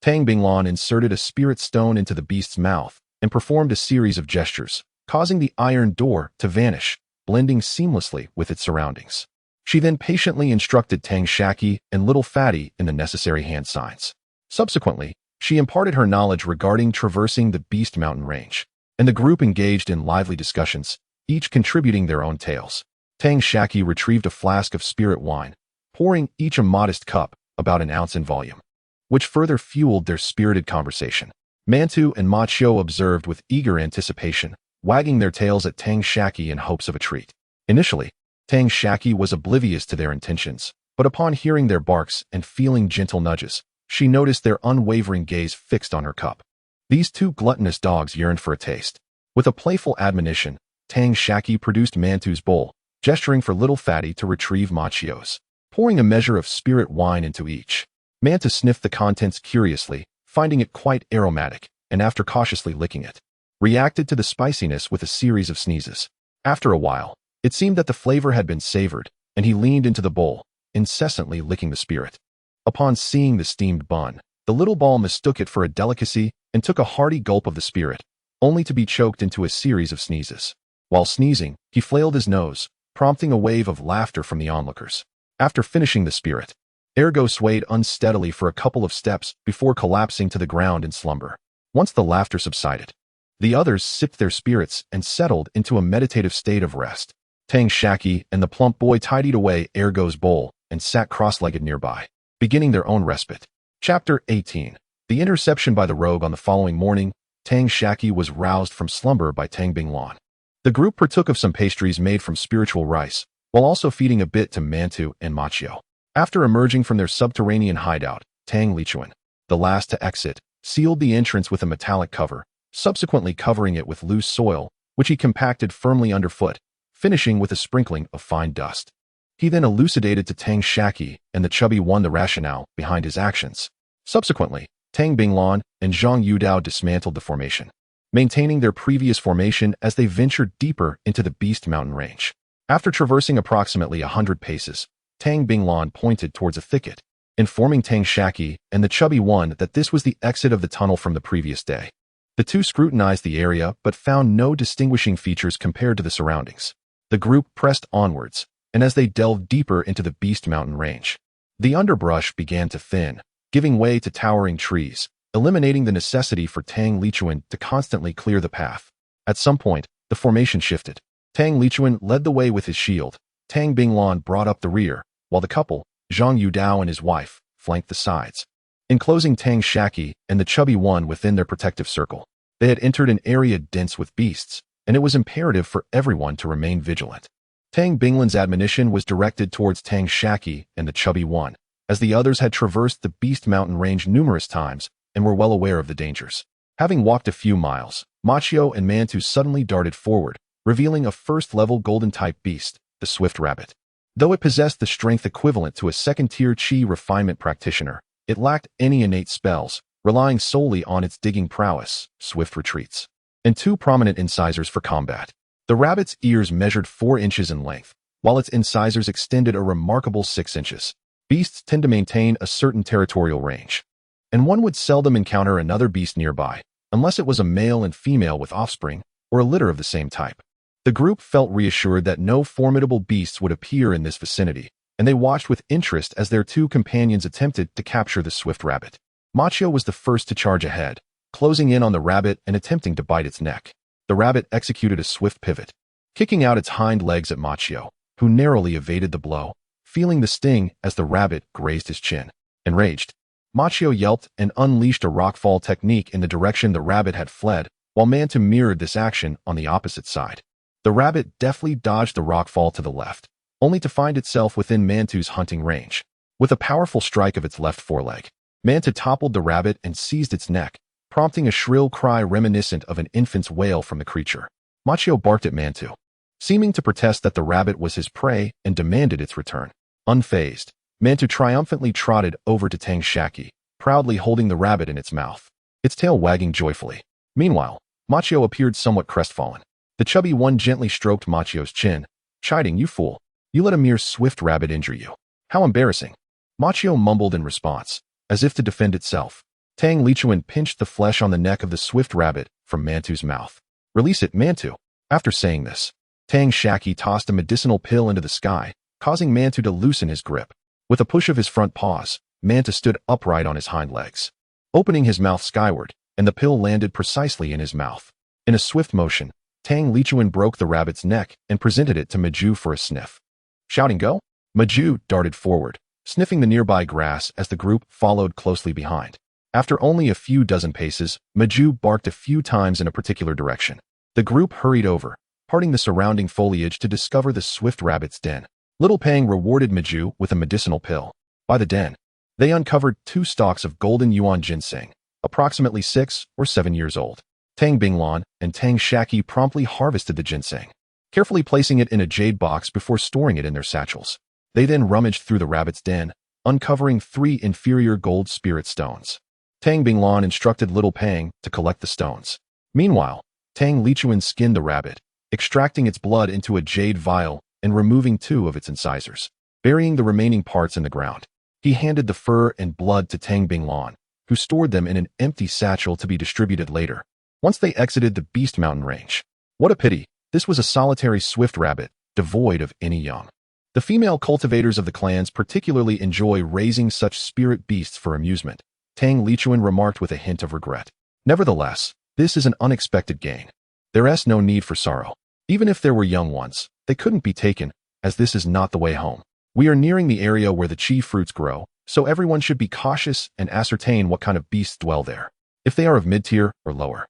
Tang Binglan inserted a spirit stone into the beast's mouth and performed a series of gestures, causing the iron door to vanish, blending seamlessly with its surroundings. She then patiently instructed Tang Shaqi and Little Fatty in the necessary hand signs. Subsequently, she imparted her knowledge regarding traversing the Beast Mountain Range, and the group engaged in lively discussions, each contributing their own tales. Tang Shaqi retrieved a flask of spirit wine, pouring each a modest cup, about an ounce in volume, which further fueled their spirited conversation. Mantu and Machio observed with eager anticipation, wagging their tails at Tang Shaqi in hopes of a treat. Initially, Tang Shaqi was oblivious to their intentions, but upon hearing their barks and feeling gentle nudges, she noticed their unwavering gaze fixed on her cup. These 2 gluttonous dogs yearned for a taste. With a playful admonition, Tang Shaqi produced Mantu's bowl, gesturing for Little Fatty to retrieve Machio's, pouring a measure of spirit wine into each. Mantu sniffed the contents curiously, finding it quite aromatic, and after cautiously licking it, reacted to the spiciness with a series of sneezes. After a while, it seemed that the flavor had been savored, and he leaned into the bowl, incessantly licking the spirit. Upon seeing the steamed bun, the little ball mistook it for a delicacy and took a hearty gulp of the spirit, only to be choked into a series of sneezes. While sneezing, he flailed his nose, prompting a wave of laughter from the onlookers. After finishing the spirit, Ergo swayed unsteadily for a couple of steps before collapsing to the ground in slumber. Once the laughter subsided, the others sipped their spirits and settled into a meditative state of rest. Tang Shaqi and the plump boy tidied away Ergo's bowl and sat cross-legged nearby, beginning their own respite. Chapter 18. The interception by the rogue. On the following morning, Tang Shaqi was roused from slumber by Tang Binglan. The group partook of some pastries made from spiritual rice, while also feeding a bit to Mantu and Machio. After emerging from their subterranean hideout, Tang Lichuan, the last to exit, sealed the entrance with a metallic cover, subsequently covering it with loose soil, which he compacted firmly underfoot, finishing with a sprinkling of fine dust. He then elucidated to Tang Shaqi and the chubby one the rationale behind his actions. Subsequently, Tang Binglan and Zhang Yudao dismantled the formation, maintaining their previous formation as they ventured deeper into the Beast Mountain Range. After traversing approximately 100 paces, Tang Binglan pointed towards a thicket, informing Tang Shaqi and the chubby one that this was the exit of the tunnel from the previous day. The two scrutinized the area but found no distinguishing features compared to the surroundings. The group pressed onwards, and as they delved deeper into the Beast Mountain range, the underbrush began to thin, giving way to towering trees, eliminating the necessity for Tang Lichuan to constantly clear the path. At some point, the formation shifted. Tang Lichuan led the way with his shield, Tang Binglan brought up the rear, while the couple, Zhang Yudao and his wife, flanked the sides, enclosing Tang Shaqi and the chubby one within their protective circle. They had entered an area dense with beasts, and it was imperative for everyone to remain vigilant. Tang Binglan's admonition was directed towards Tang Shaqi and the chubby one, as the others had traversed the Beast Mountain range numerous times and were well aware of the dangers. Having walked a few miles, Machio and Mantu suddenly darted forward, revealing a first-level golden-type beast, the Swift Rabbit. Though it possessed the strength equivalent to a second-tier Qi refinement practitioner, it lacked any innate spells, relying solely on its digging prowess, swift retreats, and two prominent incisors for combat. The rabbit's ears measured 4 inches in length, while its incisors extended a remarkable 6 inches. Beasts tend to maintain a certain territorial range, and one would seldom encounter another beast nearby, unless it was a male and female with offspring, or a litter of the same type. The group felt reassured that no formidable beasts would appear in this vicinity, and they watched with interest as their two companions attempted to capture the swift rabbit. Machio was the first to charge ahead, closing in on the rabbit and attempting to bite its neck. The rabbit executed a swift pivot, kicking out its hind legs at Machio, who narrowly evaded the blow, feeling the sting as the rabbit grazed his chin. Enraged, Machio yelped and unleashed a rockfall technique in the direction the rabbit had fled, while Mantu mirrored this action on the opposite side. The rabbit deftly dodged the rockfall to the left, only to find itself within Mantu's hunting range. With a powerful strike of its left foreleg, Mantu toppled the rabbit and seized its neck, prompting a shrill cry reminiscent of an infant's wail from the creature. Machio barked at Mantu, seeming to protest that the rabbit was his prey and demanded its return. Unfazed, Mantu triumphantly trotted over to Tang Shaqi, proudly holding the rabbit in its mouth, its tail wagging joyfully. Meanwhile, Machio appeared somewhat crestfallen. The chubby one gently stroked Machio's chin, chiding, "You fool. You let a mere swift rabbit injure you. How embarrassing." Machio mumbled in response, as if to defend itself. Tang Lichuan pinched the flesh on the neck of the swift rabbit from Mantu's mouth. "Release it, Mantu." After saying this, Tang Shaqi tossed a medicinal pill into the sky, causing Mantu to loosen his grip. With a push of his front paws, Mantu stood upright on his hind legs, opening his mouth skyward, and the pill landed precisely in his mouth. In a swift motion, Tang Lichuan broke the rabbit's neck and presented it to Maju for a sniff. Shouting, "Go!" Maju darted forward, sniffing the nearby grass as the group followed closely behind. After only a few dozen paces, Maju barked a few times in a particular direction. The group hurried over, parting the surrounding foliage to discover the swift rabbit's den. Little Pang rewarded Maju with a medicinal pill. By the den, they uncovered 2 stalks of golden yuan ginseng, approximately 6 or 7 years old. Tang Binglan and Tang Shaqi promptly harvested the ginseng, carefully placing it in a jade box before storing it in their satchels. They then rummaged through the rabbit's den, uncovering 3 inferior gold spirit stones. Tang Binglan instructed Little Pang to collect the stones. Meanwhile, Tang Lichuan skinned the rabbit, extracting its blood into a jade vial and removing 2 of its incisors, burying the remaining parts in the ground. He handed the fur and blood to Tang Binglan, who stored them in an empty satchel to be distributed later. Once they exited the Beast Mountain range. What a pity, this was a solitary swift rabbit, devoid of any young. The female cultivators of the clans particularly enjoy raising such spirit beasts for amusement, Tang Lichuan remarked with a hint of regret. Nevertheless, this is an unexpected gain. There's no need for sorrow. Even if there were young ones, they couldn't be taken, as this is not the way home. We are nearing the area where the Qi fruits grow, so everyone should be cautious and ascertain what kind of beasts dwell there. If they are of mid-tier or lower,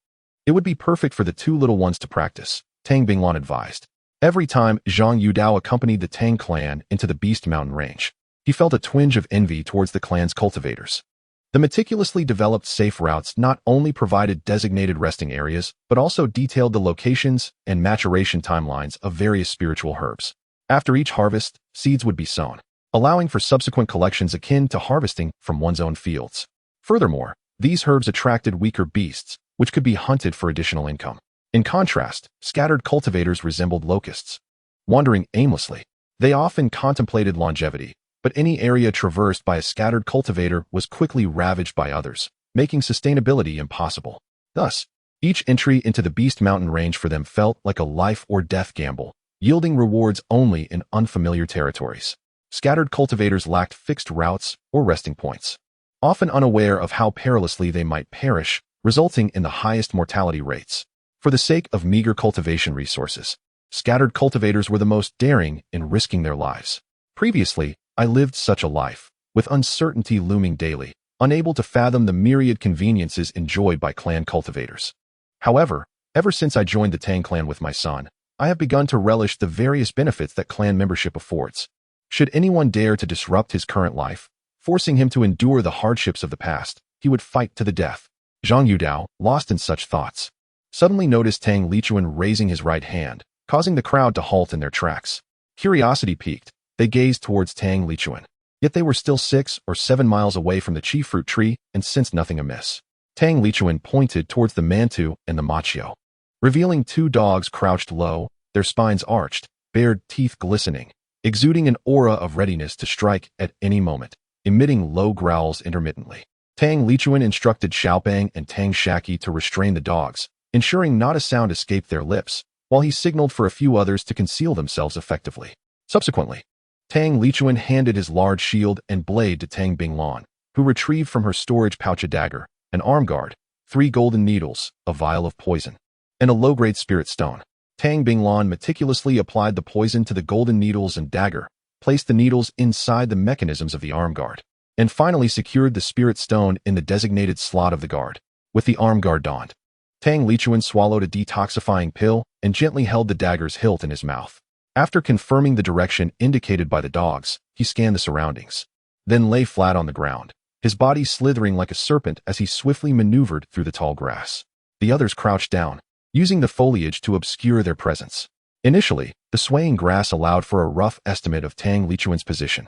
it would be perfect for the 2 little ones to practice, Tang Binglan advised. Every time Zhang Yudao accompanied the Tang clan into the Beast Mountain range, he felt a twinge of envy towards the clan's cultivators. The meticulously developed safe routes not only provided designated resting areas, but also detailed the locations and maturation timelines of various spiritual herbs. After each harvest, seeds would be sown, allowing for subsequent collections akin to harvesting from one's own fields. Furthermore, these herbs attracted weaker beasts, which could be hunted for additional income. In contrast, scattered cultivators resembled locusts, wandering aimlessly. They often contemplated longevity, but any area traversed by a scattered cultivator was quickly ravaged by others, making sustainability impossible. Thus, each entry into the Beast Mountain range for them felt like a life-or-death gamble, yielding rewards only in unfamiliar territories. Scattered cultivators lacked fixed routes or resting points, often unaware of how perilously they might perish, resulting in the highest mortality rates. For the sake of meager cultivation resources, scattered cultivators were the most daring in risking their lives. Previously, I lived such a life, with uncertainty looming daily, unable to fathom the myriad conveniences enjoyed by clan cultivators. However, ever since I joined the Tang clan with my son, I have begun to relish the various benefits that clan membership affords. Should anyone dare to disrupt his current life, forcing him to endure the hardships of the past, he would fight to the death. Zhang Yudao, lost in such thoughts, suddenly noticed Tang Lichuan raising his right hand, causing the crowd to halt in their tracks. Curiosity piqued, they gazed towards Tang Lichuan. Yet they were still 6 or 7 miles away from the chief fruit tree and sensed nothing amiss. Tang Lichuan pointed towards the mantu and the machio, revealing 2 dogs crouched low, their spines arched, bared teeth glistening, exuding an aura of readiness to strike at any moment, emitting low growls intermittently. Tang Lichuan instructed Xiaopeng and Tang Shaqi to restrain the dogs, ensuring not a sound escaped their lips, while he signaled for a few others to conceal themselves effectively. Subsequently, Tang Lichuan handed his large shield and blade to Tang Binglan, who retrieved from her storage pouch a dagger, an arm guard, 3 golden needles, a vial of poison, and a low-grade spirit stone. Tang Binglan meticulously applied the poison to the golden needles and dagger, placed the needles inside the mechanisms of the arm guard, and finally secured the spirit stone in the designated slot of the guard. With the arm guard donned, Tang Lichuan swallowed a detoxifying pill and gently held the dagger's hilt in his mouth. After confirming the direction indicated by the dogs, he scanned the surroundings, then lay flat on the ground, his body slithering like a serpent as he swiftly maneuvered through the tall grass. The others crouched down, using the foliage to obscure their presence. Initially, the swaying grass allowed for a rough estimate of Tang Lichuan's position,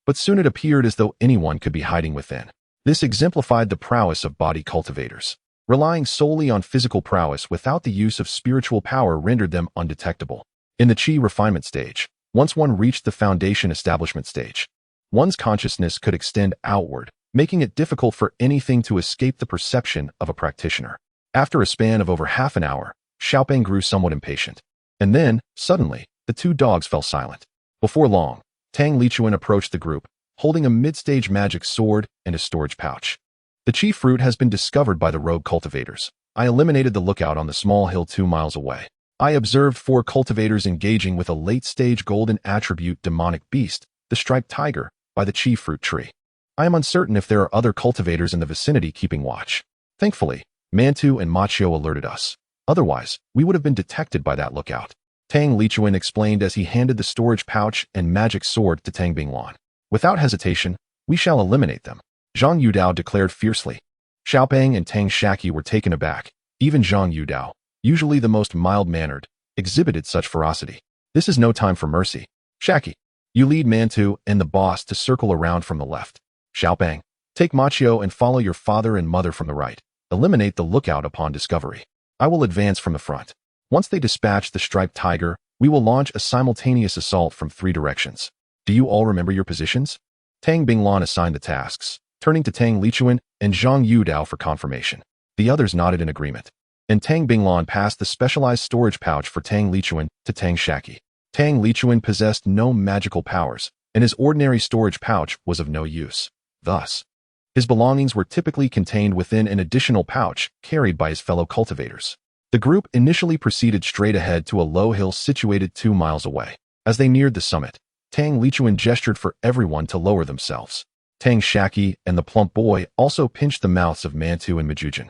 but soon it appeared as though anyone could be hiding within. This exemplified the prowess of body cultivators. Relying solely on physical prowess without the use of spiritual power rendered them undetectable. In the Qi refinement stage, once one reached the foundation establishment stage, one's consciousness could extend outward, making it difficult for anything to escape the perception of a practitioner. After a span of over half an hour, Xiaopeng grew somewhat impatient. And then, suddenly, the 2 dogs fell silent. Before long, Tang Lichuan approached the group, holding a mid-stage magic sword and a storage pouch. The chief fruit has been discovered by the rogue cultivators. I eliminated the lookout on the small hill 2 miles away. I observed 4 cultivators engaging with a late-stage golden attribute demonic beast, the striped tiger, by the chief fruit tree. I am uncertain if there are other cultivators in the vicinity keeping watch. Thankfully, Mantu and Machio alerted us. Otherwise, we would have been detected by that lookout. Tang Lichuan explained as he handed the storage pouch and magic sword to Tang Binglan. Without hesitation, we shall eliminate them, Zhang Yudao declared fiercely. Xiaopeng and Tang Shaqi were taken aback. Even Zhang Yudao, usually the most mild-mannered, exhibited such ferocity. This is no time for mercy. Shaqi, you lead Mantu and the boss to circle around from the left. Xiaopeng, take Machio and follow your father and mother from the right. Eliminate the lookout upon discovery. I will advance from the front. Once they dispatch the striped tiger, we will launch a simultaneous assault from 3 directions. Do you all remember your positions? Tang Binglan assigned the tasks, turning to Tang Lichuan and Zhang Yudao for confirmation. The others nodded in agreement, and Tang Binglan passed the specialized storage pouch for Tang Lichuan to Tang Shaqi. Tang Lichuan possessed no magical powers, and his ordinary storage pouch was of no use. Thus, his belongings were typically contained within an additional pouch carried by his fellow cultivators. The group initially proceeded straight ahead to a low hill situated 2 miles away. As they neared the summit, Tang Lichuan gestured for everyone to lower themselves. Tang Shaqi and the plump boy also pinched the mouths of Mantu and Majujin,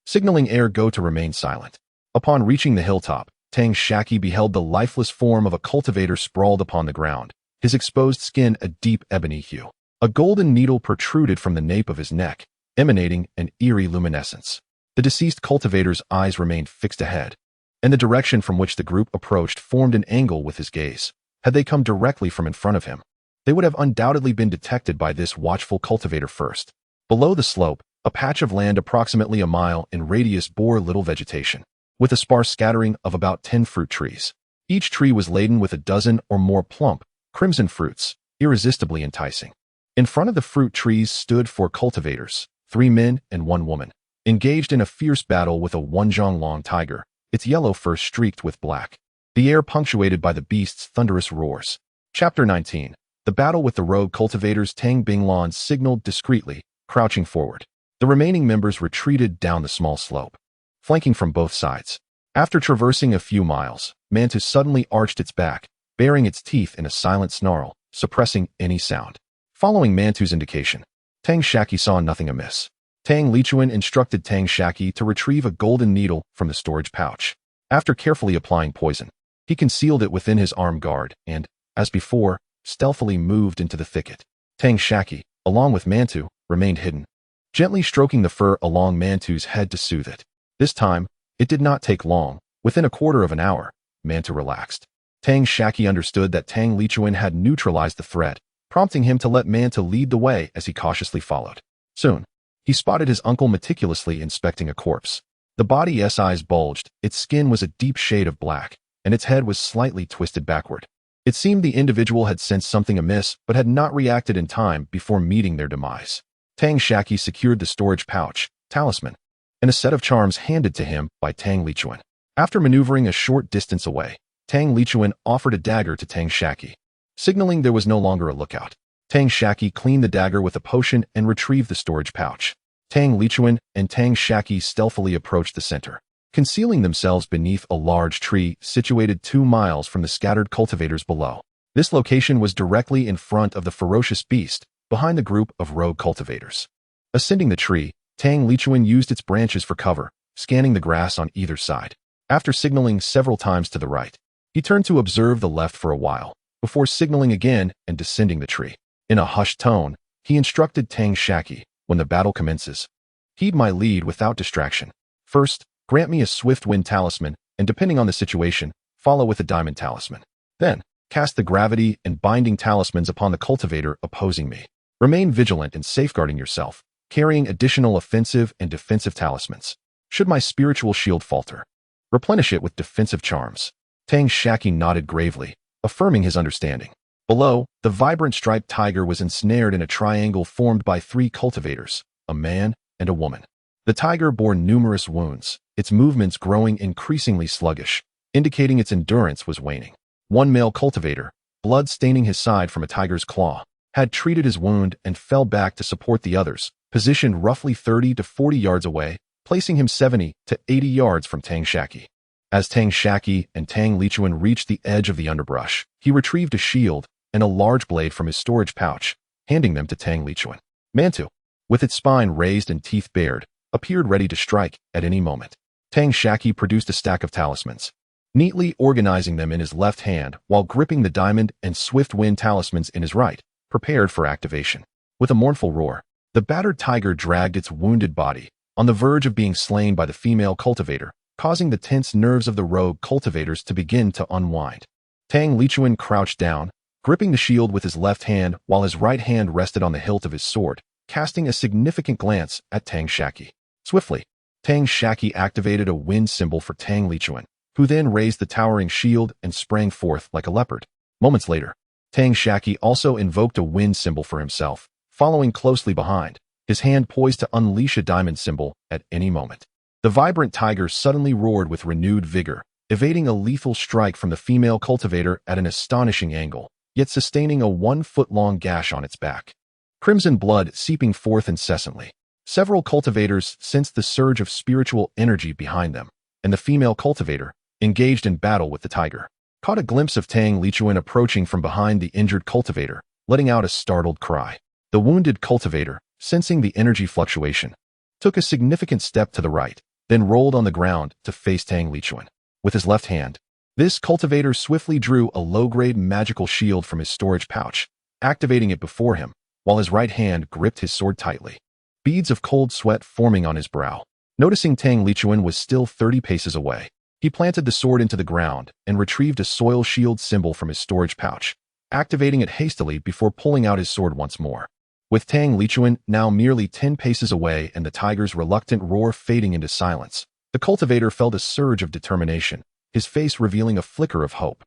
signaling ergo to remain silent. Upon reaching the hilltop, Tang Shaqi beheld the lifeless form of a cultivator sprawled upon the ground, his exposed skin a deep ebony hue. A golden needle protruded from the nape of his neck, emanating an eerie luminescence. The deceased cultivator's eyes remained fixed ahead, and the direction from which the group approached formed an angle with his gaze. Had they come directly from in front of him, they would have undoubtedly been detected by this watchful cultivator first. Below the slope, a patch of land approximately a mile in radius bore little vegetation, with a sparse scattering of about 10 fruit trees. Each tree was laden with a dozen or more plump, crimson fruits, irresistibly enticing. In front of the fruit trees stood 4 cultivators, 3 men and 1 woman, engaged in a fierce battle with a one-zhong-long tiger, its yellow fur streaked with black. The air punctuated by the beast's thunderous roars. Chapter 19. The battle with the rogue cultivators. Tang Binglan signaled discreetly, crouching forward. The remaining members retreated down the small slope, flanking from both sides. After traversing a few miles, Mantis suddenly arched its back, baring its teeth in a silent snarl, suppressing any sound. Following Mantu's indication, Tang Shaqi saw nothing amiss. Tang Lichuan instructed Tang Shaqi to retrieve a golden needle from the storage pouch. After carefully applying poison, he concealed it within his arm guard and, as before, stealthily moved into the thicket. Tang Shaqi, along with Mantu, remained hidden, gently stroking the fur along Mantu's head to soothe it. This time, it did not take long. Within a quarter of an hour, Mantu relaxed. Tang Shaqi understood that Tang Lichuan had neutralized the threat, prompting him to let Mantu lead the way as he cautiously followed. Soon, he spotted his uncle meticulously inspecting a corpse. The body's eyes bulged, its skin was a deep shade of black, and its head was slightly twisted backward. It seemed the individual had sensed something amiss but had not reacted in time before meeting their demise. Tang Shaqi secured the storage pouch, talisman, and a set of charms handed to him by Tang Lichuan. After maneuvering a short distance away, Tang Lichuan offered a dagger to Tang Shaqi, signaling there was no longer a lookout. Tang Shaqi cleaned the dagger with a potion and retrieved the storage pouch. Tang Lichuan and Tang Shaqi stealthily approached the center, concealing themselves beneath a large tree situated 2 miles from the scattered cultivators below. This location was directly in front of the ferocious beast, behind the group of rogue cultivators. Ascending the tree, Tang Lichuan used its branches for cover, scanning the grass on either side. After signaling several times to the right, he turned to observe the left for a while, before signaling again and descending the tree. In a hushed tone, he instructed Tang Shaqi, when the battle commences, heed my lead without distraction. First, grant me a swift wind talisman, and depending on the situation, follow with a diamond talisman. Then, cast the gravity and binding talismans upon the cultivator opposing me. Remain vigilant in safeguarding yourself, carrying additional offensive and defensive talismans. Should my spiritual shield falter, replenish it with defensive charms. Tang Shaqi nodded gravely, affirming his understanding. Below, the vibrant striped tiger was ensnared in a triangle formed by 3 cultivators, a man and a woman. The tiger bore numerous wounds, its movements growing increasingly sluggish, indicating its endurance was waning. One male cultivator, blood staining his side from a tiger's claw, had treated his wound and fell back to support the others, positioned roughly 30 to 40 yards away, placing him 70 to 80 yards from Tang Shaqi. As Tang Shaqi and Tang Lichuan reached the edge of the underbrush, he retrieved a shield and a large blade from his storage pouch, handing them to Tang Lichuan. Mantu, with its spine raised and teeth bared, appeared ready to strike at any moment. Tang Shaqi produced a stack of talismans, neatly organizing them in his left hand while gripping the diamond and swift wind talismans in his right, prepared for activation. With a mournful roar, the battered tiger dragged its wounded body, on the verge of being slain by the female cultivator, causing the tense nerves of the rogue cultivators to begin to unwind. Tang Lichuan crouched down, gripping the shield with his left hand while his right hand rested on the hilt of his sword, casting a significant glance at Tang Shaqi. Swiftly, Tang Shaqi activated a wind symbol for Tang Lichuan, who then raised the towering shield and sprang forth like a leopard. Moments later, Tang Shaqi also invoked a wind symbol for himself, following closely behind, his hand poised to unleash a diamond symbol at any moment. The vibrant tiger suddenly roared with renewed vigor, evading a lethal strike from the female cultivator at an astonishing angle, yet sustaining a 1-foot-long gash on its back. Crimson blood seeping forth incessantly. Several cultivators sensed the surge of spiritual energy behind them, and the female cultivator, engaged in battle with the tiger, caught a glimpse of Tang Lichuan approaching from behind the injured cultivator, letting out a startled cry. The wounded cultivator, sensing the energy fluctuation, took a significant step to the right, then rolled on the ground to face Tang Lichuan. With his left hand, this cultivator swiftly drew a low-grade magical shield from his storage pouch, activating it before him, while his right hand gripped his sword tightly. Beads of cold sweat forming on his brow. Noticing Tang Lichuan was still 30 paces away, he planted the sword into the ground and retrieved a soil shield symbol from his storage pouch, activating it hastily before pulling out his sword once more. With Tang Lichuan now merely 10 paces away and the tiger's reluctant roar fading into silence, the cultivator felt a surge of determination, his face revealing a flicker of hope.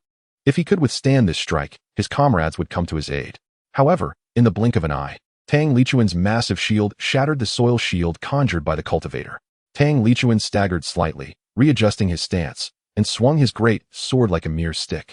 If he could withstand this strike, his comrades would come to his aid. However, in the blink of an eye, Tang Lichuan's massive shield shattered the soil shield conjured by the cultivator. Tang Lichuan staggered slightly, readjusting his stance, and swung his great sword like a mere stick,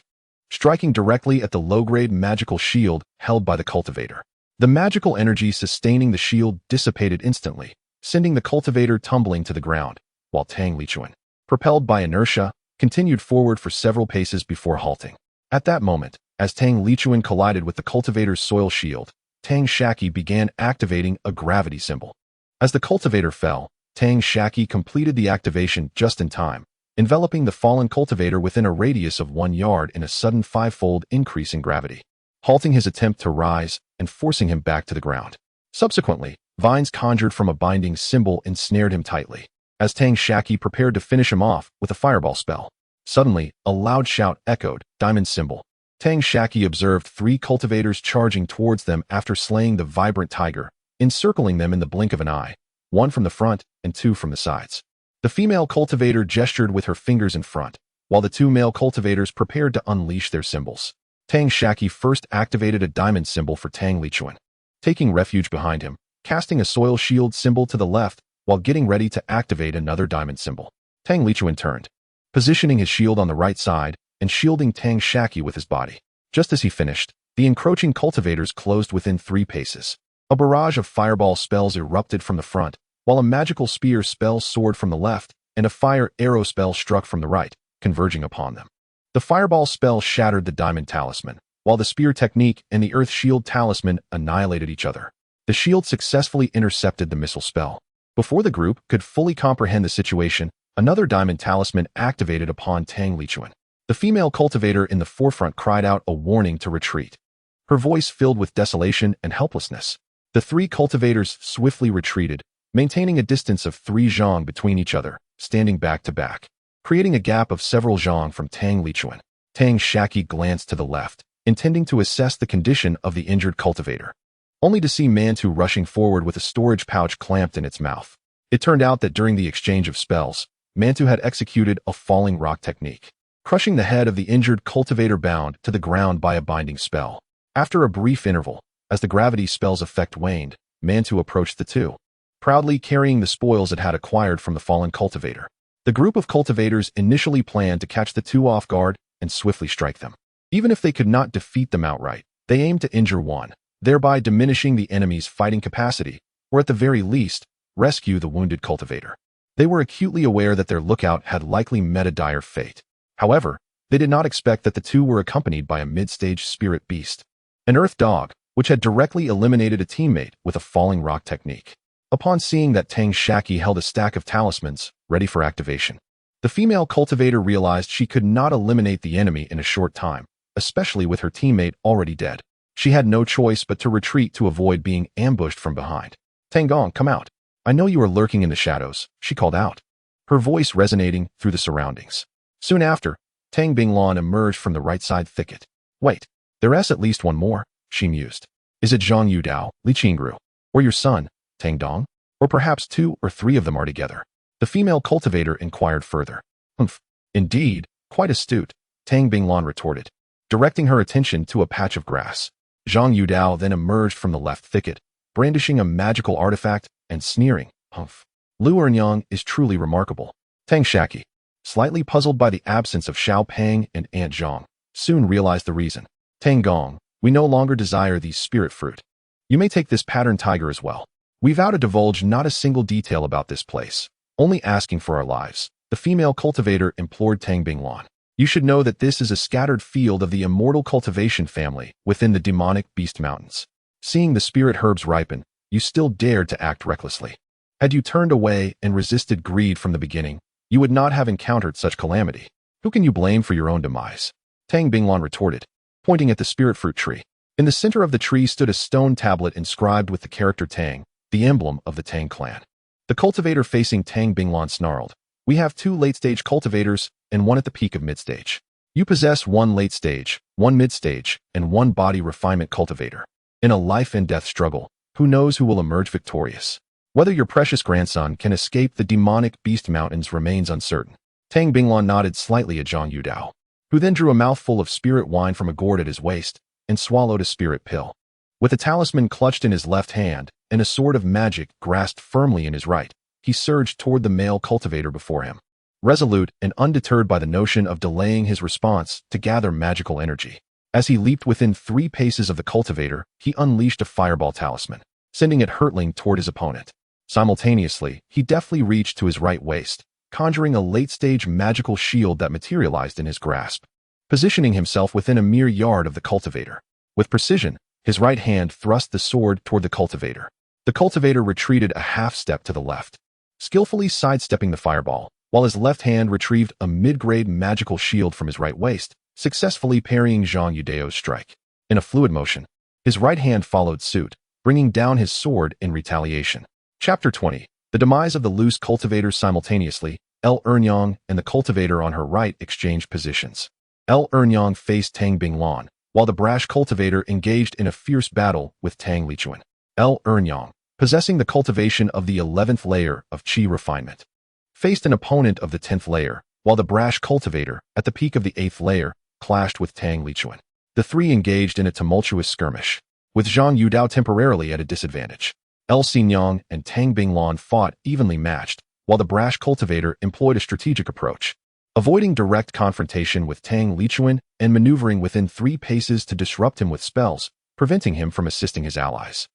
striking directly at the low-grade magical shield held by the cultivator. The magical energy sustaining the shield dissipated instantly, sending the cultivator tumbling to the ground, while Tang Lichuan, propelled by inertia, continued forward for several paces before halting. At that moment, as Tang Lichuan collided with the cultivator's soil shield, Tang Shaqi began activating a gravity symbol. As the cultivator fell, Tang Shaqi completed the activation just in time, enveloping the fallen cultivator within a radius of 1 yard in a sudden 5-fold increase in gravity, halting his attempt to rise and forcing him back to the ground. Subsequently, vines conjured from a binding symbol ensnared him tightly, as Tang Shaqi prepared to finish him off with a fireball spell. Suddenly, a loud shout echoed, "Diamond symbol." Tang Shaqi observed 3 cultivators charging towards them after slaying the vibrant tiger, encircling them in the blink of an eye, 1 from the front and 2 from the sides. The female cultivator gestured with her fingers in front, while the 2 male cultivators prepared to unleash their symbols. Tang Shaqi first activated a diamond symbol for Tang Lichuan, taking refuge behind him, casting a soil shield symbol to the left while getting ready to activate another diamond symbol. Tang Lichuan turned, positioning his shield on the right side and shielding Tang Shaqi with his body. Just as he finished, the encroaching cultivators closed within 3 paces. A barrage of fireball spells erupted from the front, while a magical spear spell soared from the left and a fire arrow spell struck from the right, converging upon them. The fireball spell shattered the diamond talisman, while the spear technique and the earth shield talisman annihilated each other. The shield successfully intercepted the missile spell. Before the group could fully comprehend the situation, another diamond talisman activated upon Tang Lichuan. The female cultivator in the forefront cried out a warning to retreat, her voice filled with desolation and helplessness. The 3 cultivators swiftly retreated, maintaining a distance of 3 zhang between each other, standing back to back, creating a gap of several zhang from Tang Lichuan. Tang Shaqi glanced to the left, intending to assess the condition of the injured cultivator, only to see Mantu rushing forward with a storage pouch clamped in its mouth. It turned out that during the exchange of spells, Mantu had executed a falling rock technique, crushing the head of the injured cultivator bound to the ground by a binding spell. After a brief interval, as the gravity spell's effect waned, Mantu approached the 2, proudly carrying the spoils it had acquired from the fallen cultivator. The group of cultivators initially planned to catch the 2 off guard and swiftly strike them. Even if they could not defeat them outright, they aimed to injure one, thereby diminishing the enemy's fighting capacity, or at the very least, rescue the wounded cultivator. They were acutely aware that their lookout had likely met a dire fate. However, they did not expect that the 2 were accompanied by a mid-stage spirit beast, an earth dog, which had directly eliminated a teammate with a falling rock technique. Upon seeing that Tang Shaqi held a stack of talismans, ready for activation, the female cultivator realized she could not eliminate the enemy in a short time, especially with her teammate already dead. She had no choice but to retreat to avoid being ambushed from behind. "Tang Gong, come out. I know you are lurking in the shadows," she called out, her voice resonating through the surroundings. Soon after, Tang Binglan emerged from the right side thicket. "Wait, there's at least one more," she mused. "Is it Zhang Yudao, Li Qingru, or your son, Tang Dong? Or perhaps 2 or 3 of them are together?" The female cultivator inquired further. "Humph, indeed, quite astute," Tang Binglan retorted, directing her attention to a patch of grass. Zhang Yudao then emerged from the left thicket, brandishing a magical artifact and sneering, "Humph, Lu Ernyang is truly remarkable." Tang Shaqi, slightly puzzled by the absence of Xiao Pang and Aunt Zhang, soon realized the reason. "Tang Gong, we no longer desire these spirit fruit. You may take this pattern tiger as well. We vow to divulge not a single detail about this place, only asking for our lives." The female cultivator implored Tang Binglan. "You should know that this is a scattered field of the immortal cultivation family within the demonic beast mountains. Seeing the spirit herbs ripen, you still dared to act recklessly. Had you turned away and resisted greed from the beginning, you would not have encountered such calamity. Who can you blame for your own demise?" Tang Binglan retorted, pointing at the spirit fruit tree. In the center of the tree stood a stone tablet inscribed with the character Tang, the emblem of the Tang clan. The cultivator facing Tang Binglan snarled, "We have 2 late-stage cultivators and 1 at the peak of mid-stage. You possess 1 late-stage, 1 mid-stage, and 1 body refinement cultivator. In a life-and-death struggle, who knows who will emerge victorious? Whether your precious grandson can escape the demonic beast mountains remains uncertain." Tang Binglan nodded slightly at Zhang Yudao, who then drew a mouthful of spirit wine from a gourd at his waist and swallowed a spirit pill. With a talisman clutched in his left hand and a sword of magic grasped firmly in his right, he surged toward the male cultivator before him, resolute and undeterred by the notion of delaying his response to gather magical energy. As he leaped within 3 paces of the cultivator, he unleashed a fireball talisman, sending it hurtling toward his opponent. Simultaneously, he deftly reached to his right waist, conjuring a late-stage magical shield that materialized in his grasp, positioning himself within a mere yard of the cultivator. With precision, his right hand thrust the sword toward the cultivator. The cultivator retreated a half-step to the left, skillfully sidestepping the fireball, while his left hand retrieved a mid-grade magical shield from his right waist, successfully parrying Zhang Yudao's strike. In a fluid motion, his right hand followed suit, bringing down his sword in retaliation. Chapter 20. The demise of the loose cultivators. Simultaneously, El Ernyang and the cultivator on her right exchanged positions. El Ernyang faced Tang Binglan, while the brash cultivator engaged in a fierce battle with Tang Lichuan. El Ernyang, possessing the cultivation of the 11th layer of Qi refinement, faced an opponent of the 10th layer, while the brash cultivator, at the peak of the 8th layer, clashed with Tang Lichuan. The three engaged in a tumultuous skirmish, with Zhang Yudao temporarily at a disadvantage. El Xianxia and Tang Binglan fought evenly matched, while the brash cultivator employed a strategic approach, avoiding direct confrontation with Tang Lichuan and maneuvering within 3 paces to disrupt him with spells, preventing him from assisting his allies.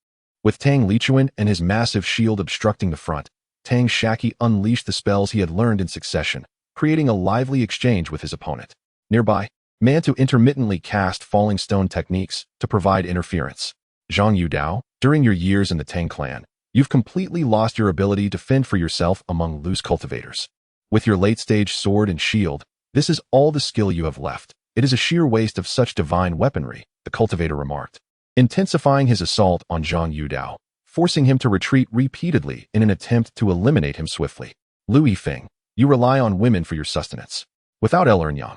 With Tang Lichuan and his massive shield obstructing the front, Tang Shaqi unleashed the spells he had learned in succession, creating a lively exchange with his opponent. Nearby, Mantu intermittently cast falling stone techniques to provide interference. Zhang Yudao, during your years in the Tang clan, you've completely lost your ability to fend for yourself among loose cultivators. With your late-stage sword and shield, this is all the skill you have left. It is a sheer waste of such divine weaponry, the cultivator remarked, intensifying his assault on Zhang Yudao, forcing him to retreat repeatedly in an attempt to eliminate him swiftly. Lu Yifeng, you rely on women for your sustenance. Without El Ernyang,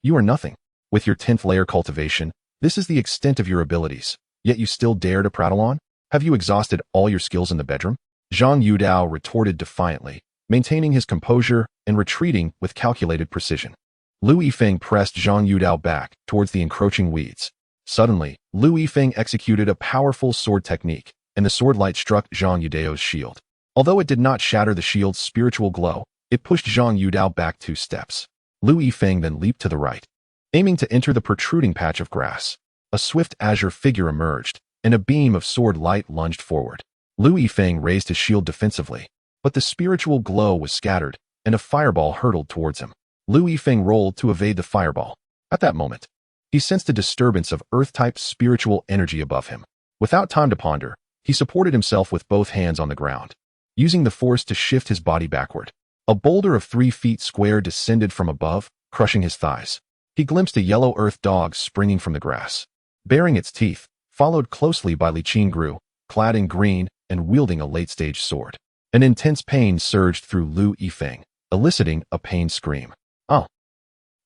you are nothing. With your 10th layer cultivation, this is the extent of your abilities, yet you still dare to prattle on? Have you exhausted all your skills in the bedroom? Zhang Yudao retorted defiantly, maintaining his composure and retreating with calculated precision. Lu Yifeng pressed Zhang Yudao back towards the encroaching weeds. Suddenly, Lu Yifeng executed a powerful sword technique, and the sword light struck Zhang Yudao's shield. Although it did not shatter the shield's spiritual glow, it pushed Zhang Yudao back 2 steps. Lu Yifeng then leaped to the right, aiming to enter the protruding patch of grass. A swift azure figure emerged, and a beam of sword light lunged forward. Lu Yifeng raised his shield defensively, but the spiritual glow was scattered, and a fireball hurtled towards him. Lu Yifeng rolled to evade the fireball. At that moment, he sensed a disturbance of earth-type spiritual energy above him. Without time to ponder, he supported himself with both hands on the ground, using the force to shift his body backward. A boulder of 3 feet square descended from above, crushing his thighs. He glimpsed a yellow earth dog springing from the grass, baring its teeth, followed closely by Li Qingru, clad in green and wielding a late-stage sword. An intense pain surged through Lu Yifeng, eliciting a pained scream. "Oh!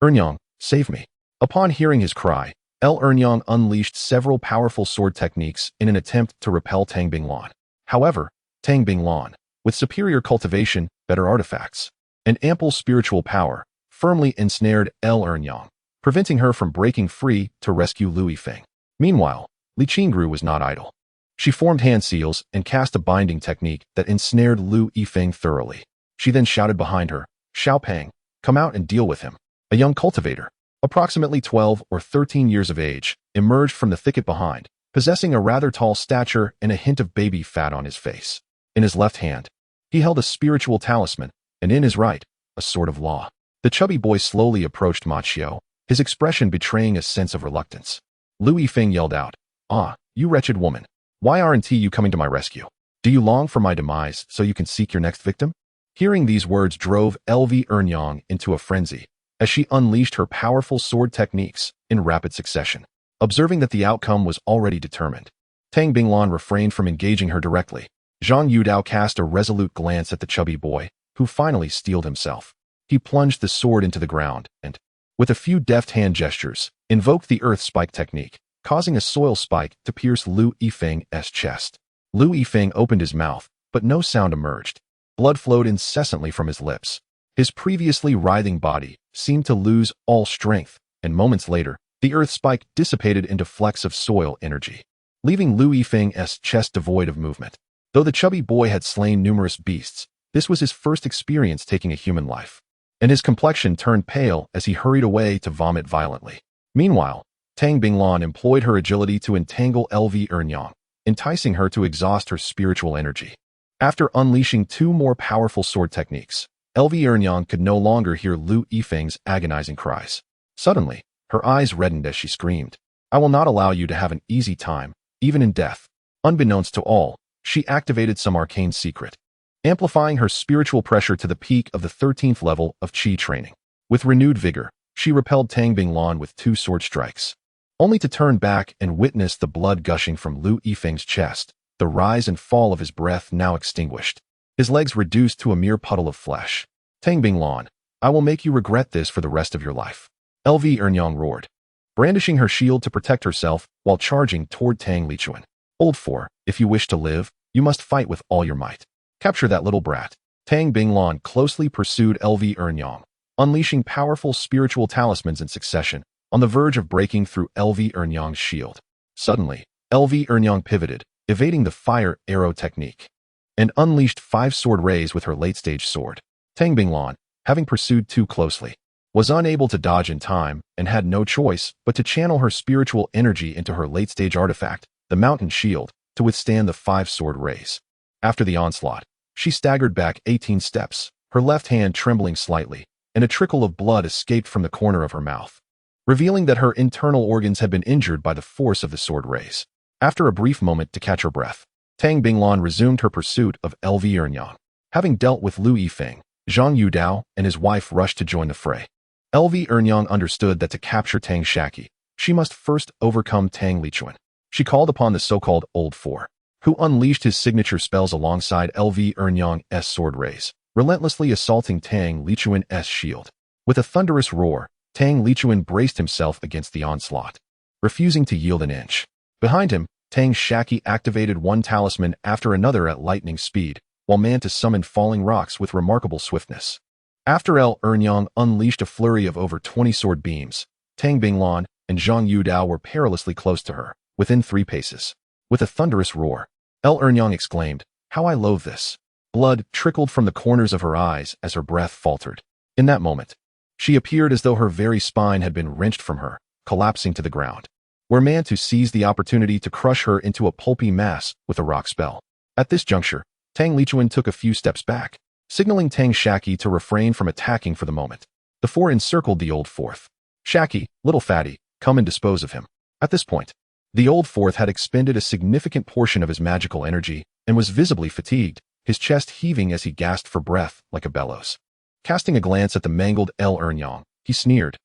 Ernyang, save me!" Upon hearing his cry, El Ernyang unleashed several powerful sword techniques in an attempt to repel Tang Binglan. However, Tang Binglan, with superior cultivation, better artifacts, and ample spiritual power, firmly ensnared El Ernyang, preventing her from breaking free to rescue Lu Yifeng. Meanwhile, Li Qingru was not idle. She formed hand seals and cast a binding technique that ensnared Lu Yifeng thoroughly. She then shouted behind her, "Xiao Peng, come out and deal with him." A young cultivator, approximately 12 or 13 years of age, emerged from the thicket behind, possessing a rather tall stature and a hint of baby fat on his face. In his left hand, he held a spiritual talisman, and in his right, a sword of law. The chubby boy slowly approached Ma Qiu, his expression betraying a sense of reluctance. Lu Yifeng yelled out, "Ah, you wretched woman. Why aren't you coming to my rescue? Do you long for my demise so you can seek your next victim?" Hearing these words drove LV Ernyang into a frenzy, as she unleashed her powerful sword techniques in rapid succession. Observing that the outcome was already determined, Tang Binglan refrained from engaging her directly. Zhang Yudao cast a resolute glance at the chubby boy, who finally steeled himself. He plunged the sword into the ground and, with a few deft hand gestures, invoked the earth spike technique, causing a soil spike to pierce Lu Yifeng's chest. Lu Yifeng opened his mouth, but no sound emerged. Blood flowed incessantly from his lips. His previously writhing body seemed to lose all strength, and moments later, the earth spike dissipated into flecks of soil energy, leaving Lu Yifeng's chest devoid of movement. Though the chubby boy had slain numerous beasts, this was his first experience taking a human life, and his complexion turned pale as he hurried away to vomit violently. Meanwhile, Tang Binglan employed her agility to entangle LV Ernyang, enticing her to exhaust her spiritual energy. After unleashing two more powerful sword techniques, LV Ernyang could no longer hear Lu Yifeng's agonizing cries. Suddenly, her eyes reddened as she screamed, "I will not allow you to have an easy time, even in death." Unbeknownst to all, she activated some arcane secret, amplifying her spiritual pressure to the peak of the 13th level of Qi training. With renewed vigor, she repelled Tang Binglan with two sword strikes, only to turn back and witness the blood gushing from Lu Yifeng's chest, the rise and fall of his breath now extinguished, his legs reduced to a mere puddle of flesh. "Tang Binglan, I will make you regret this for the rest of your life," LV Ernyang roared, brandishing her shield to protect herself while charging toward Tang Lichuan. "Old four, if you wish to live, you must fight with all your might. Capture that little brat." Tang Binglan closely pursued LV Ernyang, unleashing powerful spiritual talismans in succession, on the verge of breaking through LV Ernyang's shield. Suddenly, LV Ernyang pivoted, evading the fire arrow technique, and unleashed 5 sword rays with her late-stage sword. Tang Binglan, having pursued too closely, was unable to dodge in time and had no choice but to channel her spiritual energy into her late-stage artifact, the Mountain Shield, to withstand the 5 sword rays. After the onslaught, she staggered back 18 steps, her left hand trembling slightly, and a trickle of blood escaped from the corner of her mouth, revealing that her internal organs had been injured by the force of the sword rays. After a brief moment to catch her breath, Tang Binglan resumed her pursuit of LV Ernyang. Having dealt with Lu Yifeng, Zhang Yudao and his wife rushed to join the fray. LV Ernyang understood that to capture Tang Shaqi, she must first overcome Tang Lichuan. She called upon the so-called Old Four, who unleashed his signature spells alongside LV Ernyang's sword rays, relentlessly assaulting Tang Lichuan's shield. With a thunderous roar, Tang Lichuan braced himself against the onslaught, refusing to yield an inch. Behind him, Tang Shaqi activated one talisman after another at lightning speed, while Manta summoned falling rocks with remarkable swiftness. After L. Ernyang unleashed a flurry of over 20 sword beams, Tang Binglan and Zhang Yudao were perilously close to her, within 3 paces. With a thunderous roar, L. Ernyang exclaimed, "How I loathe this." Blood trickled from the corners of her eyes as her breath faltered. In that moment, she appeared as though her very spine had been wrenched from her, collapsing to the ground, where Mantu seized the opportunity to crush her into a pulpy mass with a rock spell. At this juncture, Tang Lichuan took a few steps back, signaling Tang Shaqi to refrain from attacking for the moment. The 4 encircled the Old Fourth. "Shaqi, little fatty, come and dispose of him." At this point, the Old Fourth had expended a significant portion of his magical energy and was visibly fatigued, his chest heaving as he gasped for breath like a bellows. Casting a glance at the mangled L. Ernyang, he sneered,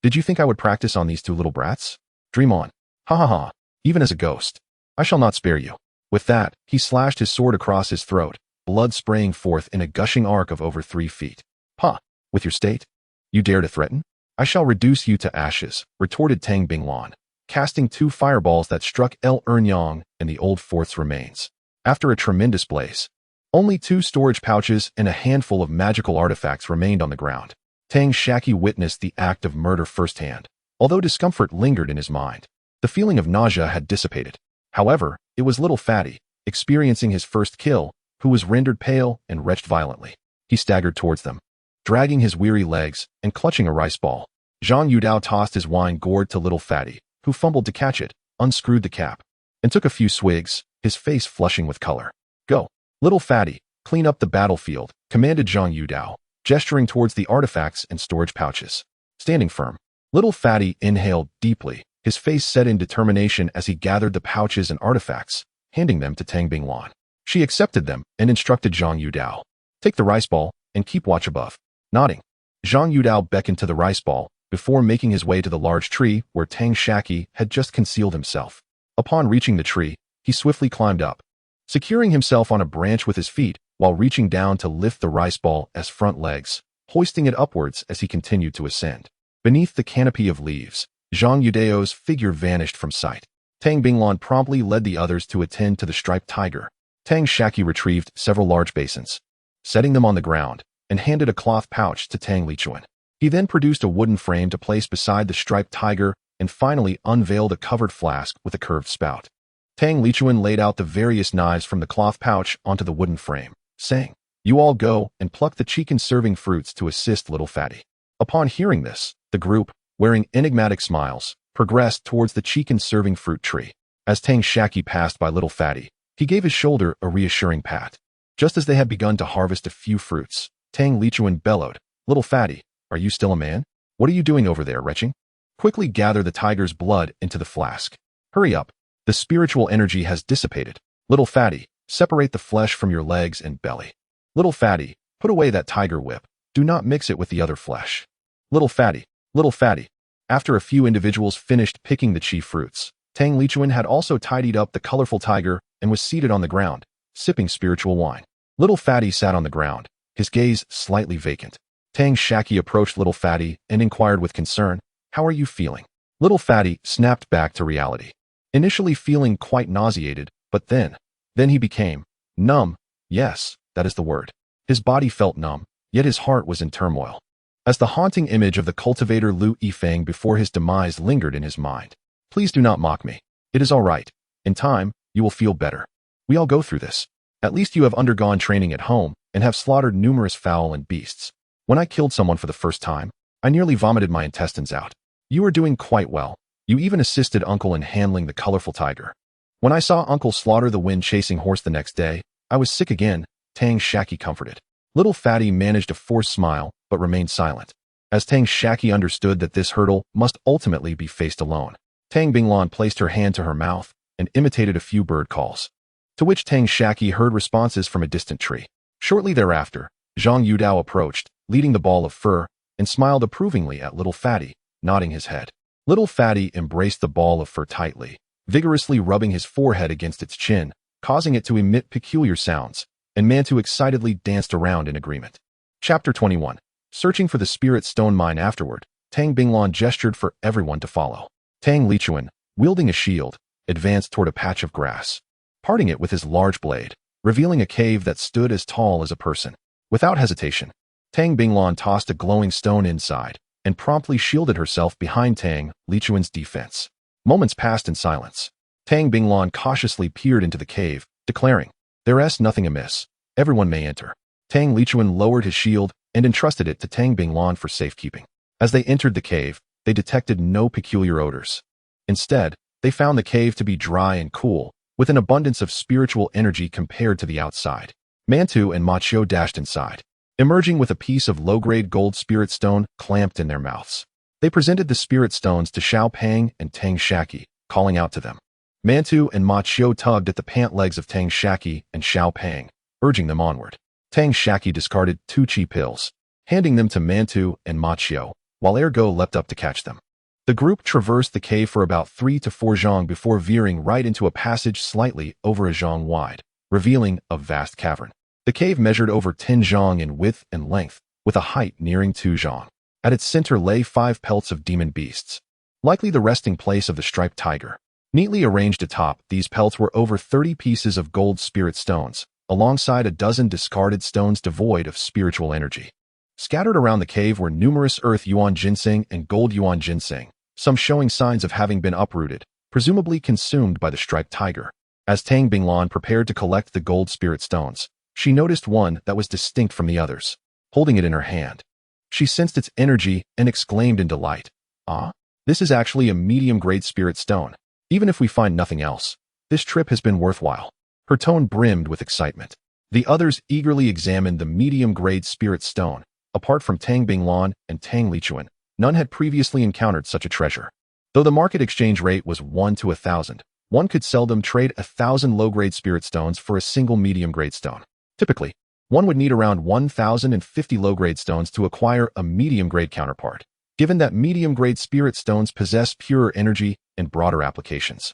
"Did you think I would practice on these 2 little brats? Dream on. Ha ha ha, even as a ghost. I shall not spare you." With that, he slashed his sword across his throat, blood spraying forth in a gushing arc of over 3 feet. "Ha! With your state? You dare to threaten? I shall reduce you to ashes," retorted Tang Binglan, casting 2 fireballs that struck L. Ernyang and the Old Fourth's remains. After a tremendous blaze, only 2 storage pouches and a handful of magical artifacts remained on the ground. Tang Shaqi witnessed the act of murder firsthand, although discomfort lingered in his mind. The feeling of nausea had dissipated. However, it was little Fatty, experiencing his first kill, who was rendered pale and retched violently. He staggered towards them, dragging his weary legs and clutching a rice ball. Zhang Yudao tossed his wine gourd to little Fatty, who fumbled to catch it, unscrewed the cap, and took a few swigs, his face flushing with color. "Go, little Fatty, clean up the battlefield," commanded Zhang Yudao, gesturing towards the artifacts and storage pouches. Standing firm, little Fatty inhaled deeply, his face set in determination as he gathered the pouches and artifacts, handing them to Tang Binglan. She accepted them and instructed Zhang Yudao, "Take the rice ball and keep watch above." Nodding, Zhang Yudao beckoned to the rice ball before making his way to the large tree where Tang Shaqi had just concealed himself. Upon reaching the tree, he swiftly climbed up, securing himself on a branch with his feet while reaching down to lift the rice ball as front legs, hoisting it upwards as he continued to ascend. Beneath the canopy of leaves, Zhang Yudao's figure vanished from sight. Tang Binglan promptly led the others to attend to the striped tiger. Tang Shaqi retrieved several large basins. Setting them on the ground, and handed a cloth pouch to Tang Lichuan. He then produced a wooden frame to place beside the striped tiger and finally unveiled a covered flask with a curved spout. Tang Lichuan laid out the various knives from the cloth pouch onto the wooden frame, saying, "You all go and pluck the chicken-serving fruits to assist little fatty." Upon hearing this, the group, wearing enigmatic smiles, progressed towards the chicken-serving fruit tree. As Tang Shaqi passed by little fatty, he gave his shoulder a reassuring pat. Just as they had begun to harvest a few fruits, Tang Lichuan bellowed, "Little fatty, are you still a man? What are you doing over there, retching? Quickly gather the tiger's blood into the flask. Hurry up, the spiritual energy has dissipated. Little fatty, separate the flesh from your legs and belly. Little fatty, put away that tiger whip. Do not mix it with the other flesh. Little fatty, little fatty." After a few individuals finished picking the chief fruits, Tang Lichuan had also tidied up the colorful tiger and was seated on the ground, sipping spiritual wine. Little fatty sat on the ground, his gaze slightly vacant. Tang Shaqi approached little fatty and inquired with concern, "How are you feeling?" Little fatty snapped back to reality. Initially feeling quite nauseated, but then he became numb. Yes, that is the word. His body felt numb, yet his heart was in turmoil. As the haunting image of the cultivator Lu Yifeng before his demise lingered in his mind. "Please do not mock me. It is all right. In time, you will feel better. We all go through this. At least you have undergone training at home and have slaughtered numerous fowl and beasts. When I killed someone for the first time, I nearly vomited my intestines out. You are doing quite well. You even assisted Uncle in handling the colorful tiger. When I saw Uncle slaughter the wind-chasing horse the next day, I was sick again," Tang Shaqi comforted. Little fatty managed a forced smile, but remained silent. As Tang Shaqi understood that this hurdle must ultimately be faced alone, Tang Binglan placed her hand to her mouth and imitated a few bird calls, to which Tang Shaqi heard responses from a distant tree. Shortly thereafter, Zhang Yudao approached, leading the ball of fur, and smiled approvingly at little fatty, nodding his head. Little fatty embraced the ball of fur tightly, vigorously rubbing his forehead against its chin, causing it to emit peculiar sounds, and Mantu excitedly danced around in agreement. Chapter 21. Searching for the spirit stone mine. Afterward, Tang Binglan gestured for everyone to follow. Tang Lichuan, wielding a shield, advanced toward a patch of grass, parting it with his large blade, revealing a cave that stood as tall as a person. Without hesitation, Tang Binglan tossed a glowing stone inside and promptly shielded herself behind Tang Lichuan's defense. Moments passed in silence. Tang Binglan cautiously peered into the cave, declaring, "There's nothing amiss. Everyone may enter." Tang Lichuan lowered his shield and entrusted it to Tang Binglan for safekeeping. As they entered the cave, they detected no peculiar odors. Instead, they found the cave to be dry and cool, with an abundance of spiritual energy compared to the outside. Mantu and Machio dashed inside, emerging with a piece of low-grade gold spirit stone clamped in their mouths. They presented the spirit stones to Xiao Pang and Tang Shaqi, calling out to them. Mantu and Machio tugged at the pant legs of Tang Shaqi and Xiao Pang, urging them onward. Tang Shaqi discarded 2 chi pills, handing them to Mantu and Machio, while Ergo leapt up to catch them. The group traversed the cave for about 3 to 4 zhang before veering right into a passage slightly over a zhang wide, revealing a vast cavern. The cave measured over 10 zhang in width and length, with a height nearing 2 zhang. At its center lay 5 pelts of demon beasts, likely the resting place of the striped tiger. Neatly arranged atop, these pelts were over 30 pieces of gold spirit stones, alongside a dozen discarded stones devoid of spiritual energy. Scattered around the cave were numerous earth yuan ginseng and gold yuan ginseng, some showing signs of having been uprooted, presumably consumed by the striped tiger. As Tang Binglan prepared to collect the gold spirit stones, she noticed one that was distinct from the others. Holding it in her hand, she sensed its energy and exclaimed in delight, "Ah, this is actually a medium-grade spirit stone. Even if we find nothing else, this trip has been worthwhile." Her tone brimmed with excitement. The others eagerly examined the medium-grade spirit stone. Apart from Tang Binglan and Tang Lichuan, none had previously encountered such a treasure. Though the market exchange rate was 1 to 1,000, one could seldom trade 1,000 low-grade spirit stones for a single medium-grade stone. Typically, one would need around 1,050 low-grade stones to acquire a medium-grade counterpart, given that medium-grade spirit stones possess purer energy and broader applications.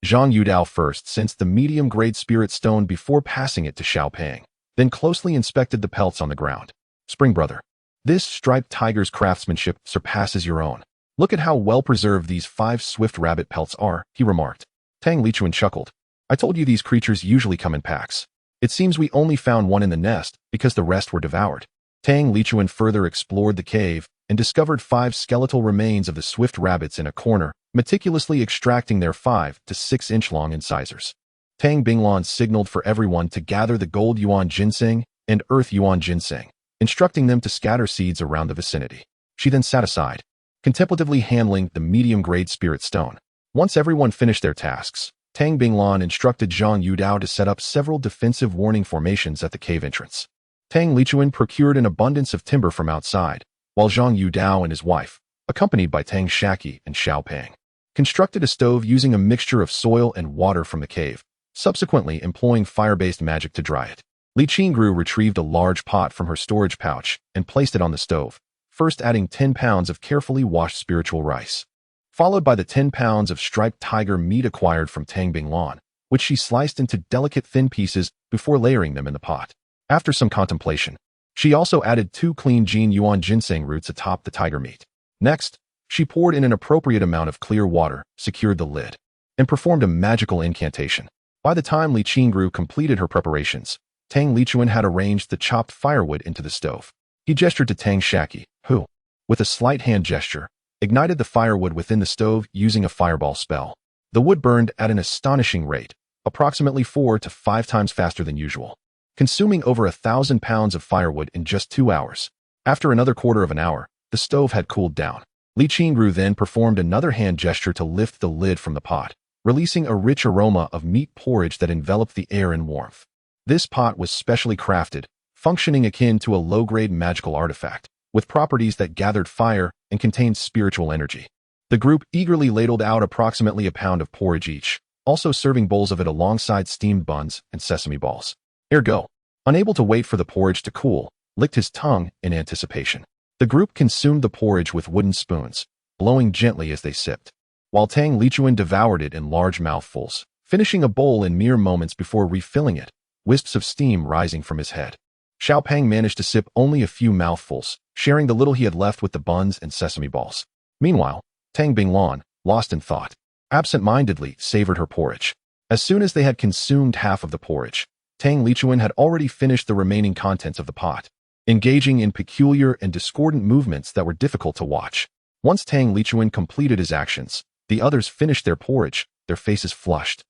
Zhang Yudao first sensed the medium-grade spirit stone before passing it to Xiao Pang, then closely inspected the pelts on the ground. "Spring brother, this striped tiger's craftsmanship surpasses your own. Look at how well-preserved these 5 swift rabbit pelts are," he remarked. Tang Lichuan chuckled. "I told you these creatures usually come in packs. It seems we only found one in the nest because the rest were devoured." Tang Lichuan further explored the cave and discovered 5 skeletal remains of the swift rabbits in a corner, meticulously extracting their 5 to 6 inch long incisors. Tang Binglan signaled for everyone to gather the gold yuan ginseng and earth yuan ginseng, instructing them to scatter seeds around the vicinity. She then sat aside, contemplatively handling the medium-grade spirit stone. Once everyone finished their tasks, Tang Binglan instructed Zhang Yudao to set up several defensive warning formations at the cave entrance. Tang Lichuan procured an abundance of timber from outside, while Zhang Yudao and his wife, accompanied by Tang Shaqi and Xiao Pang, constructed a stove using a mixture of soil and water from the cave, subsequently employing fire-based magic to dry it. Li Qingru retrieved a large pot from her storage pouch and placed it on the stove, first adding 10 pounds of carefully washed spiritual rice, followed by the 10 pounds of striped tiger meat acquired from Tang Binglan, which she sliced into delicate thin pieces before layering them in the pot. After some contemplation, she also added 2 clean Jin Yuan ginseng roots atop the tiger meat. Next, she poured in an appropriate amount of clear water, secured the lid, and performed a magical incantation. By the time Li Qingru completed her preparations, Tang Lichuan had arranged the chopped firewood into the stove. He gestured to Tang Shaqi, who, with a slight hand gesture, ignited the firewood within the stove using a fireball spell. The wood burned at an astonishing rate, approximately 4 to 5 times faster than usual, consuming over 1,000 pounds of firewood in just 2 hours. After another quarter of an hour, the stove had cooled down. Li Qingru then performed another hand gesture to lift the lid from the pot, releasing a rich aroma of meat porridge that enveloped the air in warmth. This pot was specially crafted, functioning akin to a low-grade magical artifact, with properties that gathered fire and contained spiritual energy. The group eagerly ladled out approximately a pound of porridge each, also serving bowls of it alongside steamed buns and sesame balls. Ergo, unable to wait for the porridge to cool, licked his tongue in anticipation. The group consumed the porridge with wooden spoons, blowing gently as they sipped, while Tang Lichuan devoured it in large mouthfuls, finishing a bowl in mere moments before refilling it, wisps of steam rising from his head. Xiao Pang managed to sip only a few mouthfuls, sharing the little he had left with the buns and sesame balls. Meanwhile, Tang Binglan, lost in thought, absent-mindedly savored her porridge. As soon as they had consumed half of the porridge, Tang Lichuan had already finished the remaining contents of the pot, engaging in peculiar and discordant movements that were difficult to watch. Once Tang Lichuan completed his actions, the others finished their porridge, their faces flushed,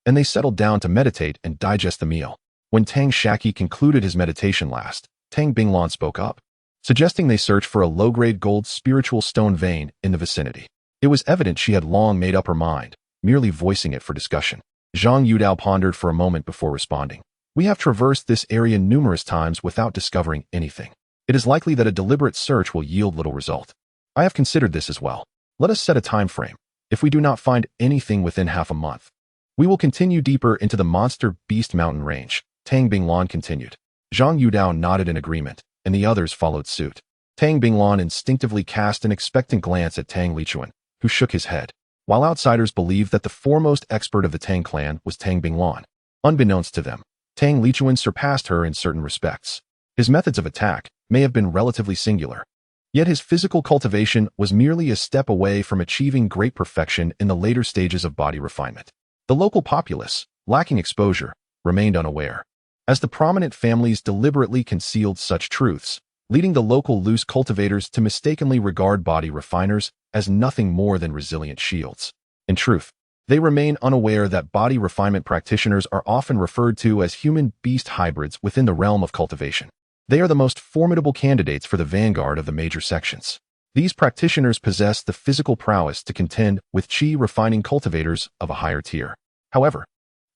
and they settled down to meditate and digest the meal. When Tang Shaqi concluded his meditation last, Tang Binglan spoke up, suggesting they search for a low-grade gold spiritual stone vein in the vicinity. It was evident she had long made up her mind, merely voicing it for discussion. Zhang Yudao pondered for a moment before responding. We have traversed this area numerous times without discovering anything. It is likely that a deliberate search will yield little result. I have considered this as well. Let us set a time frame. If we do not find anything within half a month, we will continue deeper into the Monster Beast Mountain range, Tang Binglan continued. Zhang Yudao nodded in agreement, and the others followed suit. Tang Binglan instinctively cast an expectant glance at Tang Lichuan, who shook his head. While outsiders believed that the foremost expert of the Tang clan was Tang Binglan, unbeknownst to them, Tang Lichuan surpassed her in certain respects. His methods of attack may have been relatively singular, yet his physical cultivation was merely a step away from achieving great perfection in the later stages of body refinement. The local populace, lacking exposure, remained unaware, as the prominent families deliberately concealed such truths, leading the local loose cultivators to mistakenly regard body refiners as nothing more than resilient shields. In truth, they remain unaware that body refinement practitioners are often referred to as human-beast hybrids within the realm of cultivation. They are the most formidable candidates for the vanguard of the major sections. These practitioners possess the physical prowess to contend with chi-refining cultivators of a higher tier. However,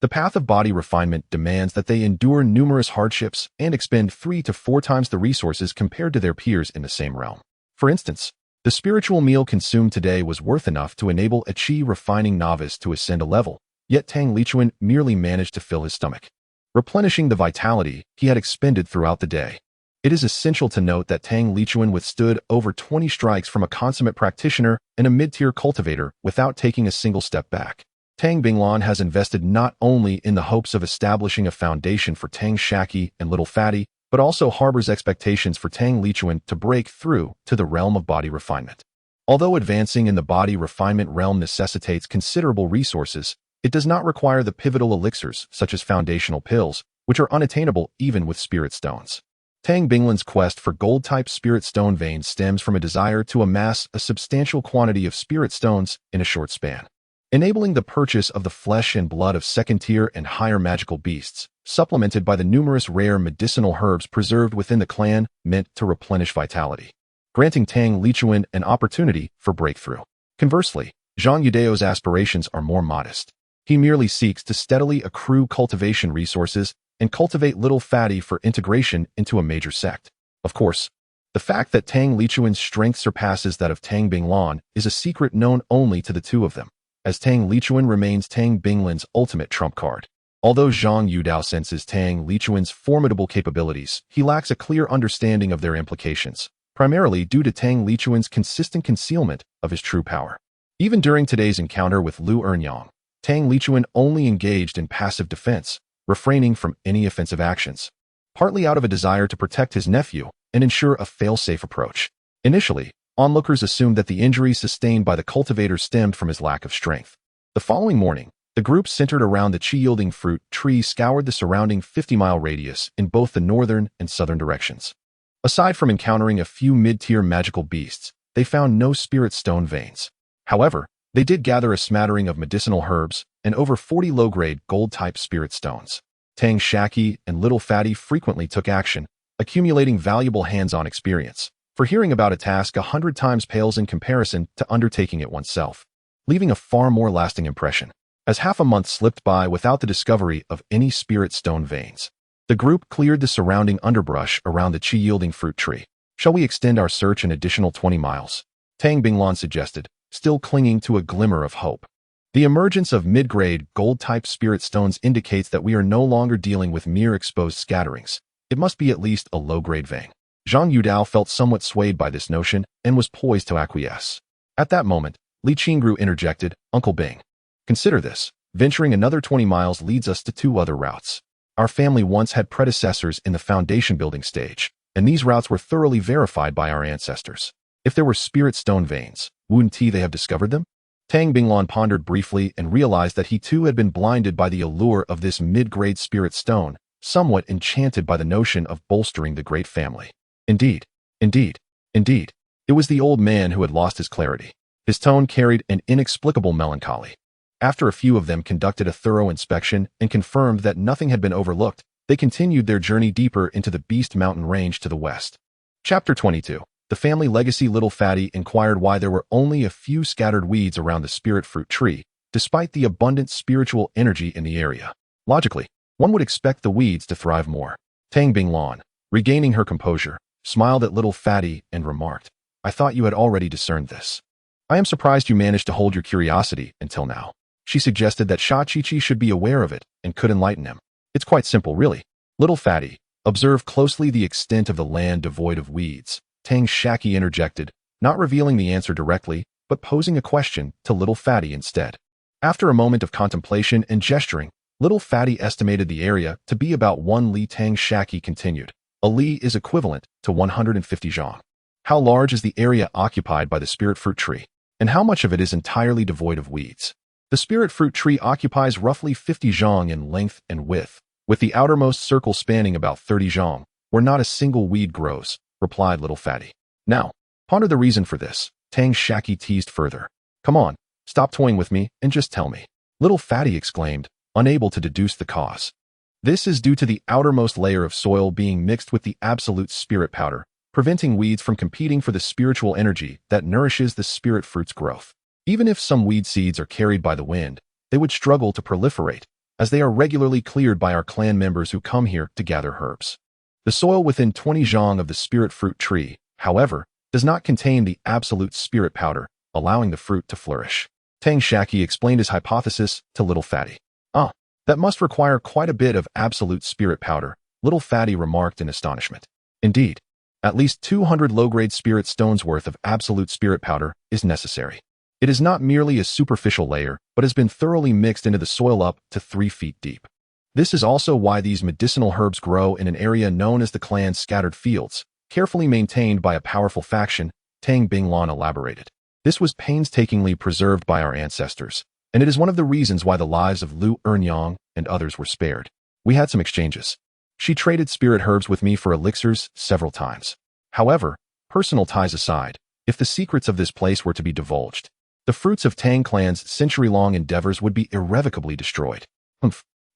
the path of body refinement demands that they endure numerous hardships and expend 3 to 4 times the resources compared to their peers in the same realm. For instance, the spiritual meal consumed today was worth enough to enable a chi-refining novice to ascend a level, yet Tang Lichuan merely managed to fill his stomach, replenishing the vitality he had expended throughout the day. It is essential to note that Tang Lichuan withstood over 20 strikes from a consummate practitioner and a mid-tier cultivator without taking a single step back. Tang Binglan has invested not only in the hopes of establishing a foundation for Tang Shaqi and Little Fatty, but also harbors expectations for Tang Lichuan to break through to the realm of body refinement. Although advancing in the body refinement realm necessitates considerable resources, it does not require the pivotal elixirs such as foundational pills, which are unattainable even with spirit stones. Tang Binglan's quest for gold-type spirit stone veins stems from a desire to amass a substantial quantity of spirit stones in a short span, enabling the purchase of the flesh and blood of second-tier and higher magical beasts, supplemented by the numerous rare medicinal herbs preserved within the clan meant to replenish vitality, granting Tang Lichuan an opportunity for breakthrough. Conversely, Zhang Yudeo's aspirations are more modest. He merely seeks to steadily accrue cultivation resources and cultivate Little Fatty for integration into a major sect. Of course, the fact that Tang Lichuan's strength surpasses that of Tang Binglan is a secret known only to the two of them, as Tang Lichuan remains Tang Binglan's ultimate trump card. Although Zhang Yudao senses Tang Lichuan's formidable capabilities, he lacks a clear understanding of their implications, primarily due to Tang Lichuan's consistent concealment of his true power. Even during today's encounter with Lu Ernyang, Tang Lichuan only engaged in passive defense, refraining from any offensive actions, partly out of a desire to protect his nephew and ensure a fail-safe approach. Initially, onlookers assumed that the injuries sustained by the cultivator stemmed from his lack of strength. The following morning, the group centered around the chi-yielding fruit tree scoured the surrounding 50-mile radius in both the northern and southern directions. Aside from encountering a few mid-tier magical beasts, they found no spirit stone veins. However, they did gather a smattering of medicinal herbs and over 40 low-grade gold-type spirit stones. Tang Shaqi and Little Fatty frequently took action, accumulating valuable hands-on experience, for hearing about a task 100 times pales in comparison to undertaking it oneself, leaving a far more lasting impression. As half a month slipped by without the discovery of any spirit stone veins, the group cleared the surrounding underbrush around the chi-yielding fruit tree. "Shall we extend our search an additional 20 miles? Tang Binglan suggested, still clinging to a glimmer of hope. The emergence of mid-grade, gold-type spirit stones indicates that we are no longer dealing with mere exposed scatterings. It must be at least a low-grade vein. Zhang Yudao felt somewhat swayed by this notion and was poised to acquiesce. At that moment, Li Qingru interjected, "Uncle Bing, consider this. Venturing another 20 miles leads us to two other routes. Our family once had predecessors in the foundation building stage, and these routes were thoroughly verified by our ancestors. If there were spirit stone veins, wouldn't they have discovered them?" Tang Binglan pondered briefly and realized that he too had been blinded by the allure of this mid-grade spirit stone, somewhat enchanted by the notion of bolstering the great family. Indeed. It was the old man who had lost his clarity. His tone carried an inexplicable melancholy. After a few of them conducted a thorough inspection and confirmed that nothing had been overlooked, they continued their journey deeper into the Beast Mountain range to the west. Chapter 22. The family legacy. Little Fatty inquired why there were only a few scattered weeds around the spirit fruit tree, despite the abundant spiritual energy in the area. Logically, one would expect the weeds to thrive more. Tang Binglan, regaining her composure, smiled at Little Fatty and remarked, "I thought you had already discerned this. I am surprised you managed to hold your curiosity until now." She suggested that Shachichi should be aware of it and could enlighten him. "It's quite simple, really." Little Fatty, observe closely the extent of the land devoid of weeds. Tang Shaqi interjected, not revealing the answer directly, but posing a question to Little Fatty instead. After a moment of contemplation and gesturing, Little Fatty estimated the area to be about 1 li. Tang Shaqi continued, "A li is equivalent to 150 zhang. How large is the area occupied by the spirit fruit tree, and how much of it is entirely devoid of weeds?" "The spirit fruit tree occupies roughly 50 zhang in length and width, with the outermost circle spanning about 30 zhang, where not a single weed grows," replied Little Fatty. "Now, ponder the reason for this," Tang Shaqi teased further. "Come on, stop toying with me and just tell me." Little Fatty exclaimed, unable to deduce the cause. "This is due to the outermost layer of soil being mixed with the absolute spirit powder, preventing weeds from competing for the spiritual energy that nourishes the spirit fruit's growth. Even if some weed seeds are carried by the wind, they would struggle to proliferate, as they are regularly cleared by our clan members who come here to gather herbs. The soil within 20 zhang of the spirit fruit tree, however, does not contain the absolute spirit powder, allowing the fruit to flourish." Tang Shaqi explained his hypothesis to Little Fatty. "Ah, that must require quite a bit of absolute spirit powder," Little Fatty remarked in astonishment. "Indeed, at least 200 low-grade spirit stones worth of absolute spirit powder is necessary. It is not merely a superficial layer, but has been thoroughly mixed into the soil up to 3 feet deep. This is also why these medicinal herbs grow in an area known as the clan's scattered fields, carefully maintained by a powerful faction," Tang Binglan elaborated. "This was painstakingly preserved by our ancestors, and it is one of the reasons why the lives of Lu Ernyang and others were spared. We had some exchanges. She traded spirit herbs with me for elixirs several times. However, personal ties aside, if the secrets of this place were to be divulged, the fruits of Tang clan's century-long endeavors would be irrevocably destroyed.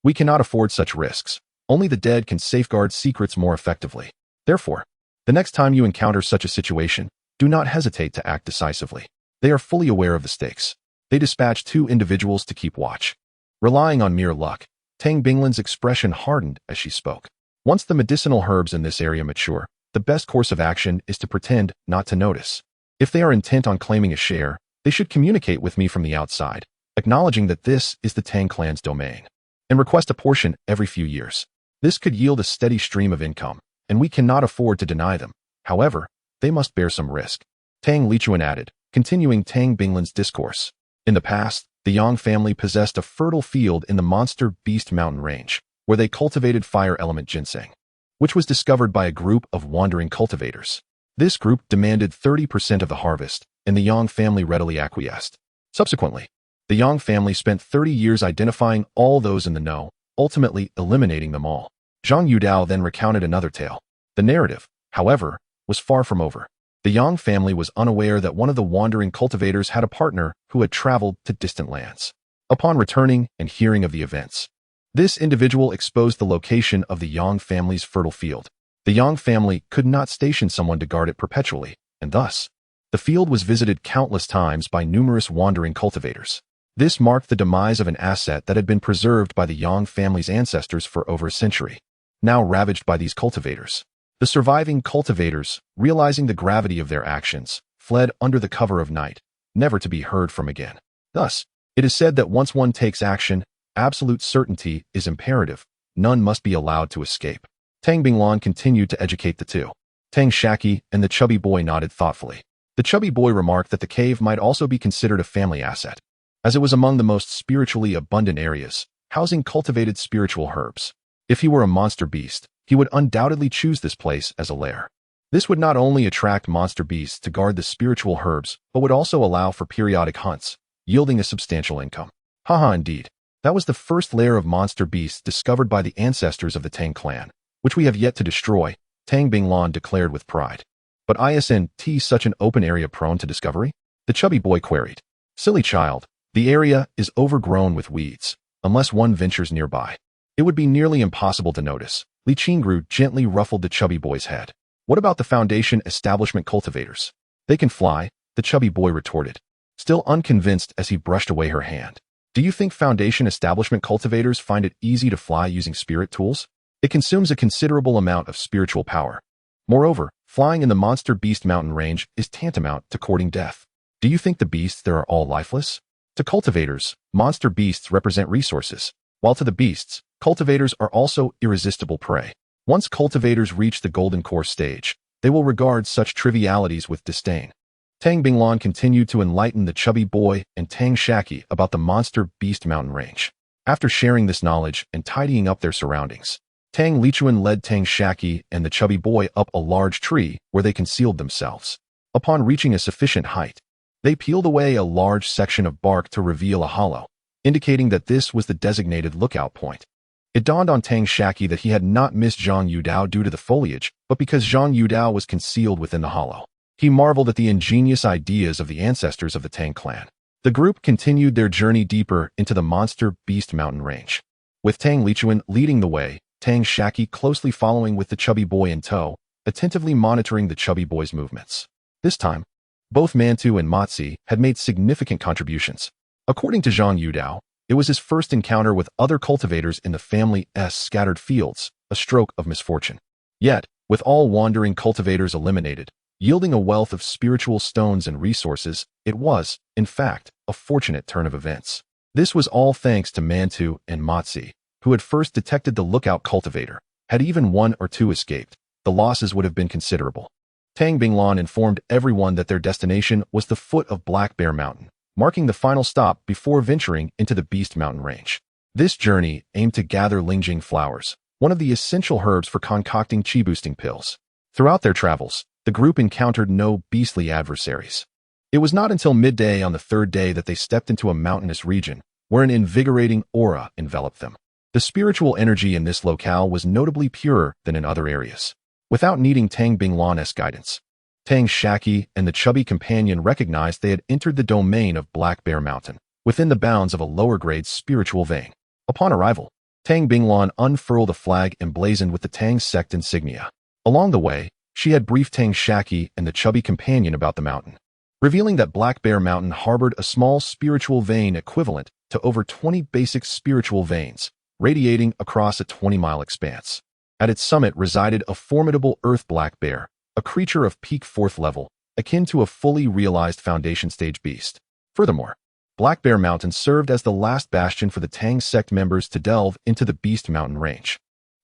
We cannot afford such risks. Only the dead can safeguard secrets more effectively. Therefore, the next time you encounter such a situation, do not hesitate to act decisively. They are fully aware of the stakes. They dispatch 2 individuals to keep watch. Relying on mere luck, Tang Binglan's expression hardened as she spoke. Once the medicinal herbs in this area mature, the best course of action is to pretend not to notice. If they are intent on claiming a share, they should communicate with me from the outside, acknowledging that this is the Tang clan's domain, and request a portion every few years. This could yield a steady stream of income, and we cannot afford to deny them. However, they must bear some risk. Tang Lichuan added, continuing Tang Binglan's discourse. In the past, the Yang family possessed a fertile field in the Monster Beast mountain range, where they cultivated fire element ginseng, which was discovered by a group of wandering cultivators. This group demanded 30% of the harvest, and the Yang family readily acquiesced. Subsequently, the Yang family spent 30 years identifying all those in the know, ultimately eliminating them all. Zhang Yudao then recounted another tale. The narrative, however, was far from over. The Yang family was unaware that one of the wandering cultivators had a partner who had traveled to distant lands. Upon returning and hearing of the events, this individual exposed the location of the Yang family's fertile field. The Yang family could not station someone to guard it perpetually, and thus, the field was visited countless times by numerous wandering cultivators. This marked the demise of an asset that had been preserved by the Yang family's ancestors for over a century, now ravaged by these cultivators. The surviving cultivators, realizing the gravity of their actions, fled under the cover of night, never to be heard from again. Thus, it is said that once one takes action, absolute certainty is imperative. None must be allowed to escape. Tang Binglan continued to educate the 2. Tang Shaqi and the chubby boy nodded thoughtfully. The chubby boy remarked that the cave might also be considered a family asset, as it was among the most spiritually abundant areas, housing cultivated spiritual herbs. If he were a monster beast, he would undoubtedly choose this place as a lair. This would not only attract monster beasts to guard the spiritual herbs, but would also allow for periodic hunts, yielding a substantial income. Haha, indeed. That was the first lair of monster beasts discovered by the ancestors of the Tang clan, which we have yet to destroy, Tang Binglan declared with pride. But isn't such an open area prone to discovery? The chubby boy queried. Silly child, the area is overgrown with weeds. Unless one ventures nearby, it would be nearly impossible to notice. Li Qingru gently ruffled the chubby boy's head. What about the Foundation establishment cultivators? They can fly, the chubby boy retorted, still unconvinced as he brushed away her hand. Do you think Foundation establishment cultivators find it easy to fly using spirit tools? It consumes a considerable amount of spiritual power. Moreover, flying in the Monster Beast mountain range is tantamount to courting death. Do you think the beasts there are all lifeless? To cultivators, monster beasts represent resources, while to the beasts, cultivators are also irresistible prey. Once cultivators reach the golden core stage, they will regard such trivialities with disdain. Tang Binglan continued to enlighten the chubby boy and Tang Shaqi about the Monster Beast mountain range. After sharing this knowledge and tidying up their surroundings, Tang Lichuan led Tang Shaqi and the chubby boy up a large tree where they concealed themselves. Upon reaching a sufficient height, they peeled away a large section of bark to reveal a hollow, indicating that this was the designated lookout point. It dawned on Tang Shaqi that he had not missed Zhang Yudao due to the foliage, but because Zhang Yudao was concealed within the hollow. He marveled at the ingenious ideas of the ancestors of the Tang clan. The group continued their journey deeper into the Monster Beast mountain range, with Tang Lichuan leading the way, Tang Shaqi closely following with the chubby boy in tow, attentively monitoring the chubby boy's movements. This time, both Mantu and Matzi had made significant contributions. According to Zhang Yudao, it was his first encounter with other cultivators in the family's scattered fields, a stroke of misfortune. Yet, with all wandering cultivators eliminated, yielding a wealth of spiritual stones and resources, it was, in fact, a fortunate turn of events. This was all thanks to Mantu and Matzi, who had first detected the lookout cultivator. Had even 1 or 2 escaped, the losses would have been considerable. Tang Binglan informed everyone that their destination was the foot of Black Bear Mountain, marking the final stop before venturing into the Beast Mountain range. This journey aimed to gather Lingjing flowers, one of the essential herbs for concocting chi-boosting pills. Throughout their travels, the group encountered no beastly adversaries. It was not until midday on the 3rd day that they stepped into a mountainous region, where an invigorating aura enveloped them. The spiritual energy in this locale was notably purer than in other areas. Without needing Tang Binglan's guidance, Tang Shaqi and the chubby companion recognized they had entered the domain of Black Bear Mountain, within the bounds of a lower-grade spiritual vein. Upon arrival, Tang Binglan unfurled a flag emblazoned with the Tang sect insignia. Along the way, she had briefed Tang Shaqi and the chubby companion about the mountain, revealing that Black Bear Mountain harbored a small spiritual vein equivalent to over 20 basic spiritual veins, radiating across a 20-mile expanse. At its summit resided a formidable earth black bear, a creature of peak 4th level, akin to a fully realized foundation stage beast. Furthermore, Black Bear Mountain served as the last bastion for the Tang sect members to delve into the Beast Mountain range.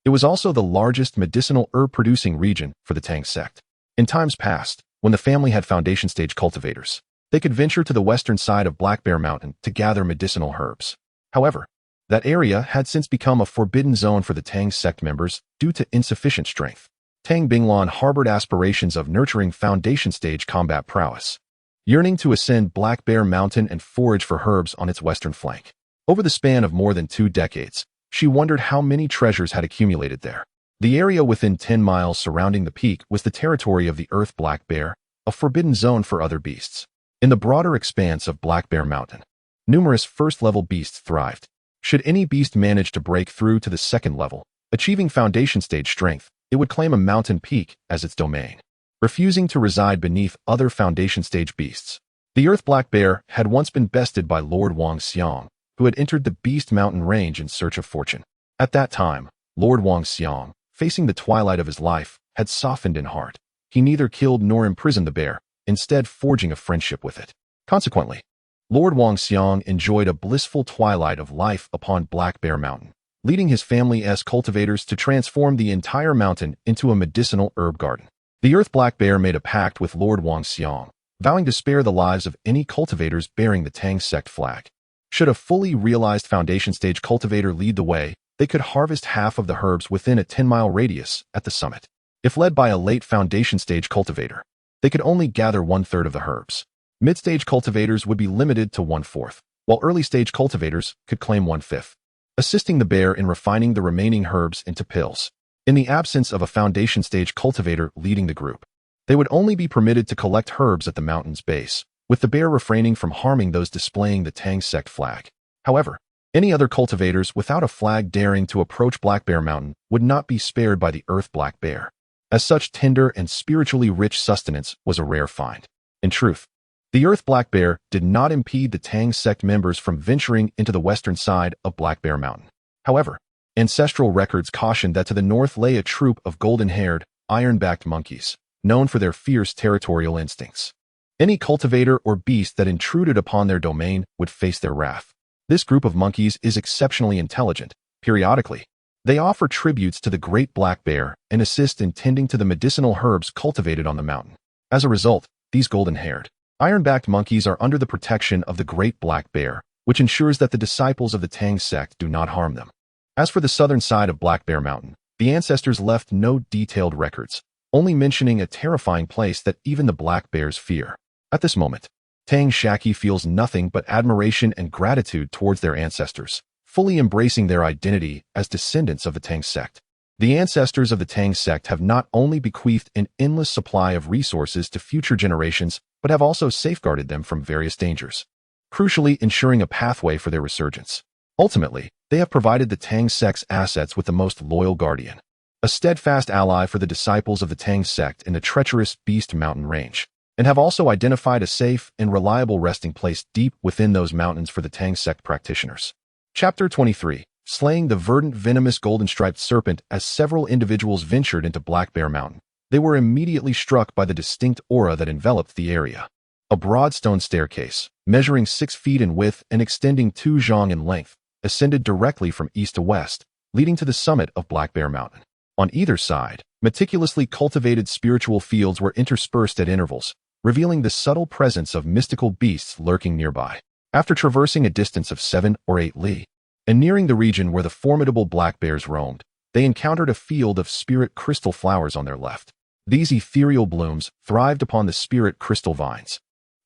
It was also the largest medicinal herb-producing region for the Tang sect. In times past, when the family had foundation stage cultivators, they could venture to the western side of Black Bear Mountain to gather medicinal herbs. However, that area had since become a forbidden zone for the Tang sect members due to insufficient strength. Tang Binglan harbored aspirations of nurturing foundation stage combat prowess, yearning to ascend Black Bear Mountain and forage for herbs on its western flank. Over the span of more than 2 decades, she wondered how many treasures had accumulated there. The area within 10 miles surrounding the peak was the territory of the Earth Black Bear, a forbidden zone for other beasts. In the broader expanse of Black Bear Mountain, numerous first-level beasts thrived. Should any beast manage to break through to the 2nd level, achieving foundation stage strength, it would claim a mountain peak as its domain, refusing to reside beneath other foundation stage beasts. The Earth Black Bear had once been bested by Lord Wang Xiang, who had entered the Beast Mountain range in search of fortune. At that time, Lord Wang Xiang, facing the twilight of his life, had softened in heart. He neither killed nor imprisoned the bear, instead forging a friendship with it. Consequently, Lord Wang Xiang enjoyed a blissful twilight of life upon Black Bear Mountain, leading his family as cultivators to transform the entire mountain into a medicinal herb garden. The Earth Black Bear made a pact with Lord Wang Xiang, vowing to spare the lives of any cultivators bearing the Tang sect flag. Should a fully realized foundation stage cultivator lead the way, they could harvest half of the herbs within a 10-mile radius at the summit. If led by a late foundation stage cultivator, they could only gather 1/3 of the herbs. Mid-stage cultivators would be limited to 1/4, while early-stage cultivators could claim 1/5, assisting the bear in refining the remaining herbs into pills. In the absence of a foundation stage cultivator leading the group, they would only be permitted to collect herbs at the mountain's base, with the bear refraining from harming those displaying the Tang sect flag. However, any other cultivators without a flag daring to approach Black Bear Mountain would not be spared by the Earth Black Bear, as such tender and spiritually rich sustenance was a rare find. In truth, the Earth Black Bear did not impede the Tang sect members from venturing into the western side of Black Bear Mountain. However, ancestral records cautioned that to the north lay a troop of golden-haired, iron-backed monkeys, known for their fierce territorial instincts. Any cultivator or beast that intruded upon their domain would face their wrath. This group of monkeys is exceptionally intelligent. Periodically, they offer tributes to the Great Black Bear and assist in tending to the medicinal herbs cultivated on the mountain. As a result, these golden-haired, iron-backed monkeys are under the protection of the Great Black Bear, which ensures that the disciples of the Tang sect do not harm them. As for the southern side of Black Bear Mountain, the ancestors left no detailed records, only mentioning a terrifying place that even the black bears fear. At this moment, Tang Shaqi feels nothing but admiration and gratitude towards their ancestors, fully embracing their identity as descendants of the Tang sect. The ancestors of the Tang sect have not only bequeathed an endless supply of resources to future generations, but have also safeguarded them from various dangers, crucially ensuring a pathway for their resurgence. Ultimately, they have provided the Tang sect's assets with the most loyal guardian, a steadfast ally for the disciples of the Tang sect in the treacherous Beast Mountain range, and have also identified a safe and reliable resting place deep within those mountains for the Tang sect practitioners. Chapter 23. Slaying the verdant venomous golden-striped serpent. As several individuals ventured into Black Bear Mountain, they were immediately struck by the distinct aura that enveloped the area. A broad stone staircase, measuring 6 feet in width and extending 2 zhang in length, ascended directly from east to west, leading to the summit of Black Bear Mountain. On either side, meticulously cultivated spiritual fields were interspersed at intervals, revealing the subtle presence of mystical beasts lurking nearby. After traversing a distance of 7 or 8 li, and nearing the region where the formidable black bears roamed, they encountered a field of spirit crystal flowers on their left. These ethereal blooms thrived upon the spirit crystal vines,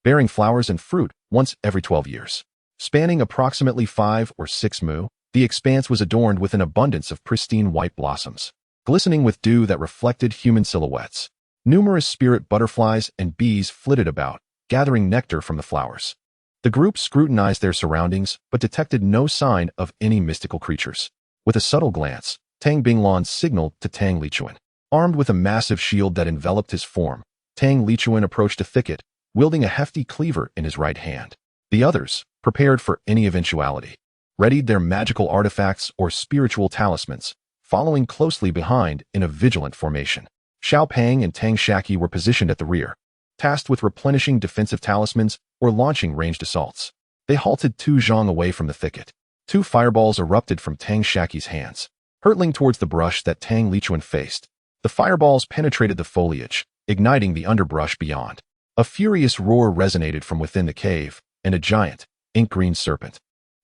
bearing flowers and fruit once every 12 years. Spanning approximately 5 or 6 mu, The expanse was adorned with an abundance of pristine white blossoms, glistening with dew that reflected human silhouettes. Numerous spirit butterflies and bees flitted about, gathering nectar from the flowers. The group scrutinized their surroundings, but detected no sign of any mystical creatures. With a subtle glance, Tang Binglan signaled to Tang Lichuan. Armed with a massive shield that enveloped his form, Tang Lichuan approached a thicket, wielding a hefty cleaver in his right hand. The others, prepared for any eventuality, readied their magical artifacts or spiritual talismans, following closely behind in a vigilant formation. Xiao Pang and Tang Shaqi were positioned at the rear, tasked with replenishing defensive talismans or launching ranged assaults. They halted Tu Zhang away from the thicket. 2 fireballs erupted from Tang Shaqi's hands, hurtling towards the brush that Tang Lichuan faced. The fireballs penetrated the foliage, igniting the underbrush beyond. A furious roar resonated from within the cave, and a giant, ink-green serpent,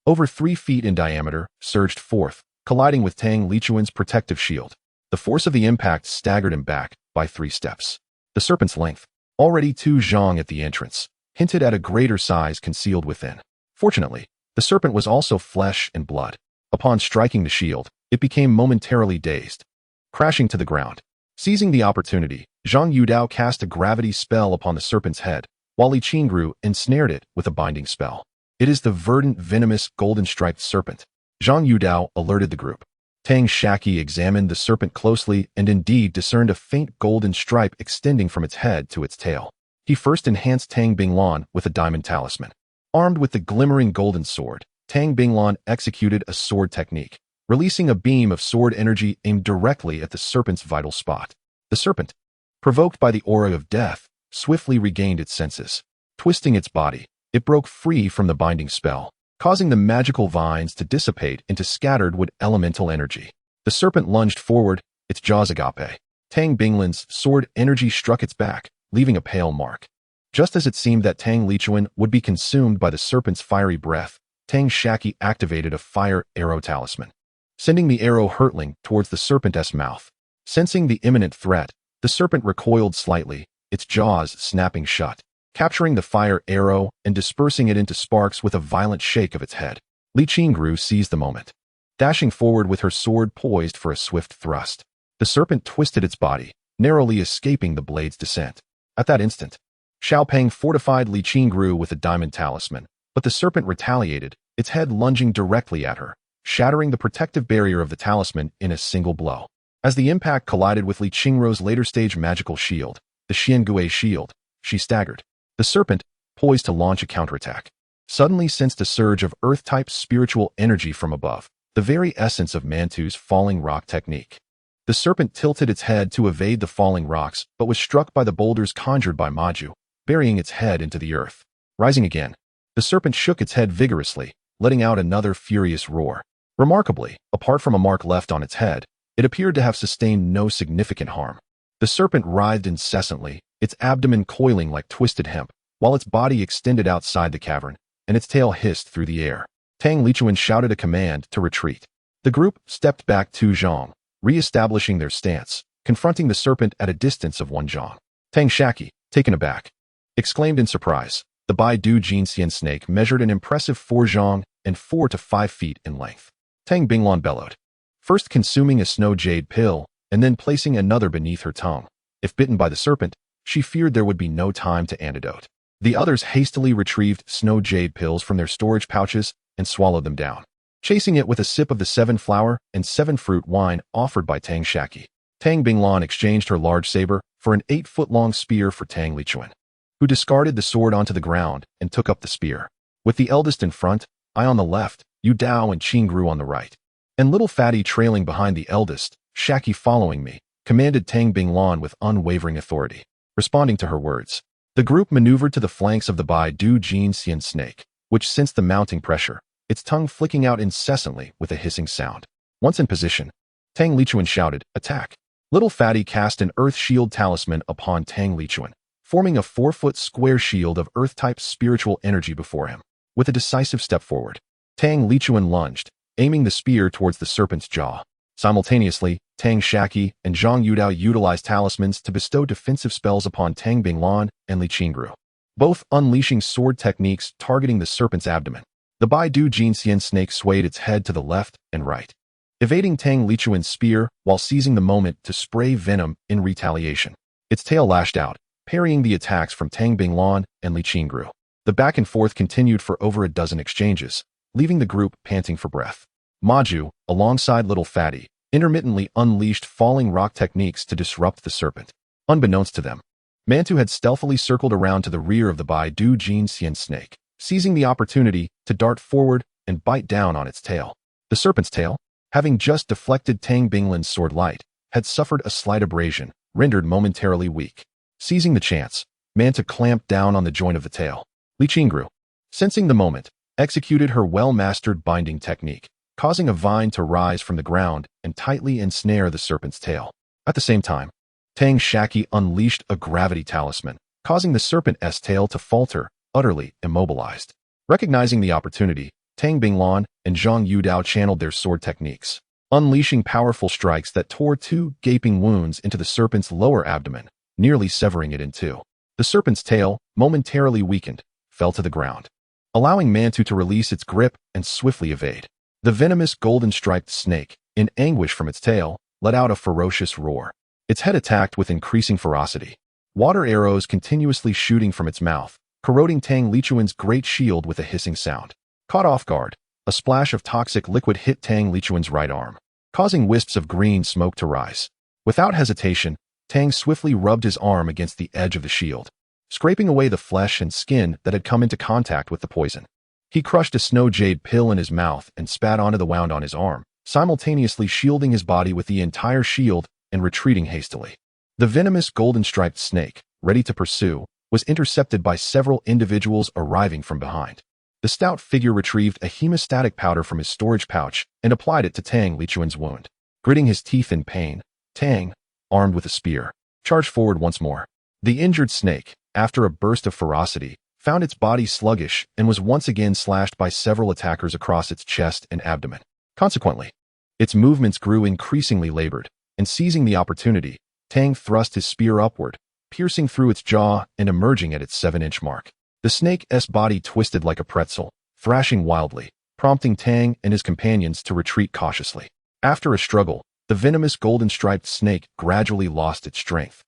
over 3 feet in diameter, surged forth, colliding with Tang Lichuan's protective shield. The force of the impact staggered him back by 3 steps. The serpent's length, already Tu Zhang at the entrance, hinted at a greater size concealed within. Fortunately, the serpent was also flesh and blood. Upon striking the shield, it became momentarily dazed, crashing to the ground. Seizing the opportunity, Zhang Yudao cast a gravity spell upon the serpent's head, while Li Qingru ensnared it with a binding spell. It is the verdant, venomous, golden-striped serpent. Zhang Yudao alerted the group. Tang Shaqi examined the serpent closely and indeed discerned a faint golden stripe extending from its head to its tail. He first enhanced Tang Binglan with a diamond talisman. Armed with the glimmering golden sword, Tang Binglan executed a sword technique, releasing a beam of sword energy aimed directly at the serpent's vital spot. The serpent, provoked by the aura of death, swiftly regained its senses. Twisting its body, it broke free from the binding spell, causing the magical vines to dissipate into scattered wood elemental energy. The serpent lunged forward, its jaws agape. Tang Binglan's sword energy struck its back, leaving a pale mark. Just as it seemed that Tang Lichuan would be consumed by the serpent's fiery breath, Tang Shaqi activated a fire arrow talisman, sending the arrow hurtling towards the serpent's mouth. Sensing the imminent threat, the serpent recoiled slightly, its jaws snapping shut, capturing the fire arrow and dispersing it into sparks with a violent shake of its head. Li Qingru seized the moment, dashing forward with her sword poised for a swift thrust. The serpent twisted its body, narrowly escaping the blade's descent. At that instant, Xiao Pang fortified Li Qingru with a diamond talisman, but the serpent retaliated, its head lunging directly at her, shattering the protective barrier of the talisman in a single blow. As the impact collided with Li Qingru's later-stage magical shield, the xianxia shield, she staggered. The serpent, poised to launch a counterattack, suddenly sensed a surge of earth-type spiritual energy from above, the very essence of Mantu's falling rock technique. The serpent tilted its head to evade the falling rocks, but was struck by the boulders conjured by Maju, burying its head into the earth. Rising again, the serpent shook its head vigorously, letting out another furious roar. Remarkably, apart from a mark left on its head, it appeared to have sustained no significant harm. The serpent writhed incessantly, its abdomen coiling like twisted hemp, while its body extended outside the cavern, and its tail hissed through the air. Tang Lichuan shouted a command to retreat. The group stepped back 2 zhang, re-establishing their stance, confronting the serpent at a distance of 1 zhang. Tang Shaqi, taken aback, exclaimed in surprise. The Baidu Jinxian snake measured an impressive 4 zhang and 4 to 5 feet in length. Tang Binglan bellowed, first consuming a snow jade pill, and then placing another beneath her tongue. If bitten by the serpent, she feared there would be no time to antidote. The others hastily retrieved snow jade pills from their storage pouches and swallowed them down, chasing it with a sip of the 7-flower and 7-fruit wine offered by Tang Shaqi. Tang Binglan exchanged her large saber for an 8-foot-long spear for Tang Lichuan, who discarded the sword onto the ground and took up the spear. With the eldest in front, I on the left, Yu Dao and Qingru on the right, and little Fatty trailing behind the eldest, Shaqi following me, commanded Tang Binglan with unwavering authority. Responding to her words, the group maneuvered to the flanks of the Baidu Jinxian snake, which sensed the mounting pressure, its tongue flicking out incessantly with a hissing sound. Once in position, Tang Lichuan shouted, "Attack!" Little Fatty cast an earth shield talisman upon Tang Lichuan, forming a 4-foot square shield of earth-type spiritual energy before him. With a decisive step forward, Tang Lichuan lunged, aiming the spear towards the serpent's jaw. Simultaneously, Tang Shaqi and Zhang Yudao utilized talismans to bestow defensive spells upon Tang Binglan and Li Qingru, both unleashing sword techniques targeting the serpent's abdomen. The Baidu Jinxian snake swayed its head to the left and right, evading Tang Lichuan's spear while seizing the moment to spray venom in retaliation. Its tail lashed out, parrying the attacks from Tang Binglan and Li Qingru. The back and forth continued for over a dozen exchanges, leaving the group panting for breath. Maju, alongside Little Fatty, intermittently unleashed falling rock techniques to disrupt the serpent. Unbeknownst to them, Mantu had stealthily circled around to the rear of the Baidu Jinxian snake, seizing the opportunity to dart forward and bite down on its tail. The serpent's tail, having just deflected Tang Binglan's sword light, had suffered a slight abrasion, rendered momentarily weak. Seizing the chance, Manta clamped down on the joint of the tail. Li Qingru, sensing the moment, executed her well-mastered binding technique, causing a vine to rise from the ground and tightly ensnare the serpent's tail. At the same time, Tang Shaqi unleashed a gravity talisman, causing the serpent's tail to falter, utterly immobilized. Recognizing the opportunity, Tang Binglan and Zhang Yudao channeled their sword techniques, unleashing powerful strikes that tore two gaping wounds into the serpent's lower abdomen, nearly severing it in two. The serpent's tail, momentarily weakened, fell to the ground, allowing Mantu to release its grip and swiftly evade. The venomous golden-striped snake, in anguish from its tail, let out a ferocious roar. Its head attacked with increasing ferocity, water arrows continuously shooting from its mouth, corroding Tang Lichuan's great shield with a hissing sound. Caught off guard, a splash of toxic liquid hit Tang Lichuan's right arm, causing wisps of green smoke to rise. Without hesitation, Tang swiftly rubbed his arm against the edge of the shield, scraping away the flesh and skin that had come into contact with the poison. He crushed a snow jade pill in his mouth and spat onto the wound on his arm, simultaneously shielding his body with the entire shield and retreating hastily. The venomous golden-striped snake, ready to pursue, was intercepted by several individuals arriving from behind. The stout figure retrieved a hemostatic powder from his storage pouch and applied it to Tang Lichuan's wound. Gritting his teeth in pain, Tang, armed with a spear, charged forward once more. The injured snake, after a burst of ferocity, found its body sluggish and was once again slashed by several attackers across its chest and abdomen. Consequently, its movements grew increasingly labored, and seizing the opportunity, Tang thrust his spear upward, piercing through its jaw and emerging at its 7-inch mark. The snake's body twisted like a pretzel, thrashing wildly, prompting Tang and his companions to retreat cautiously. After a struggle, the venomous golden-striped snake gradually lost its strength,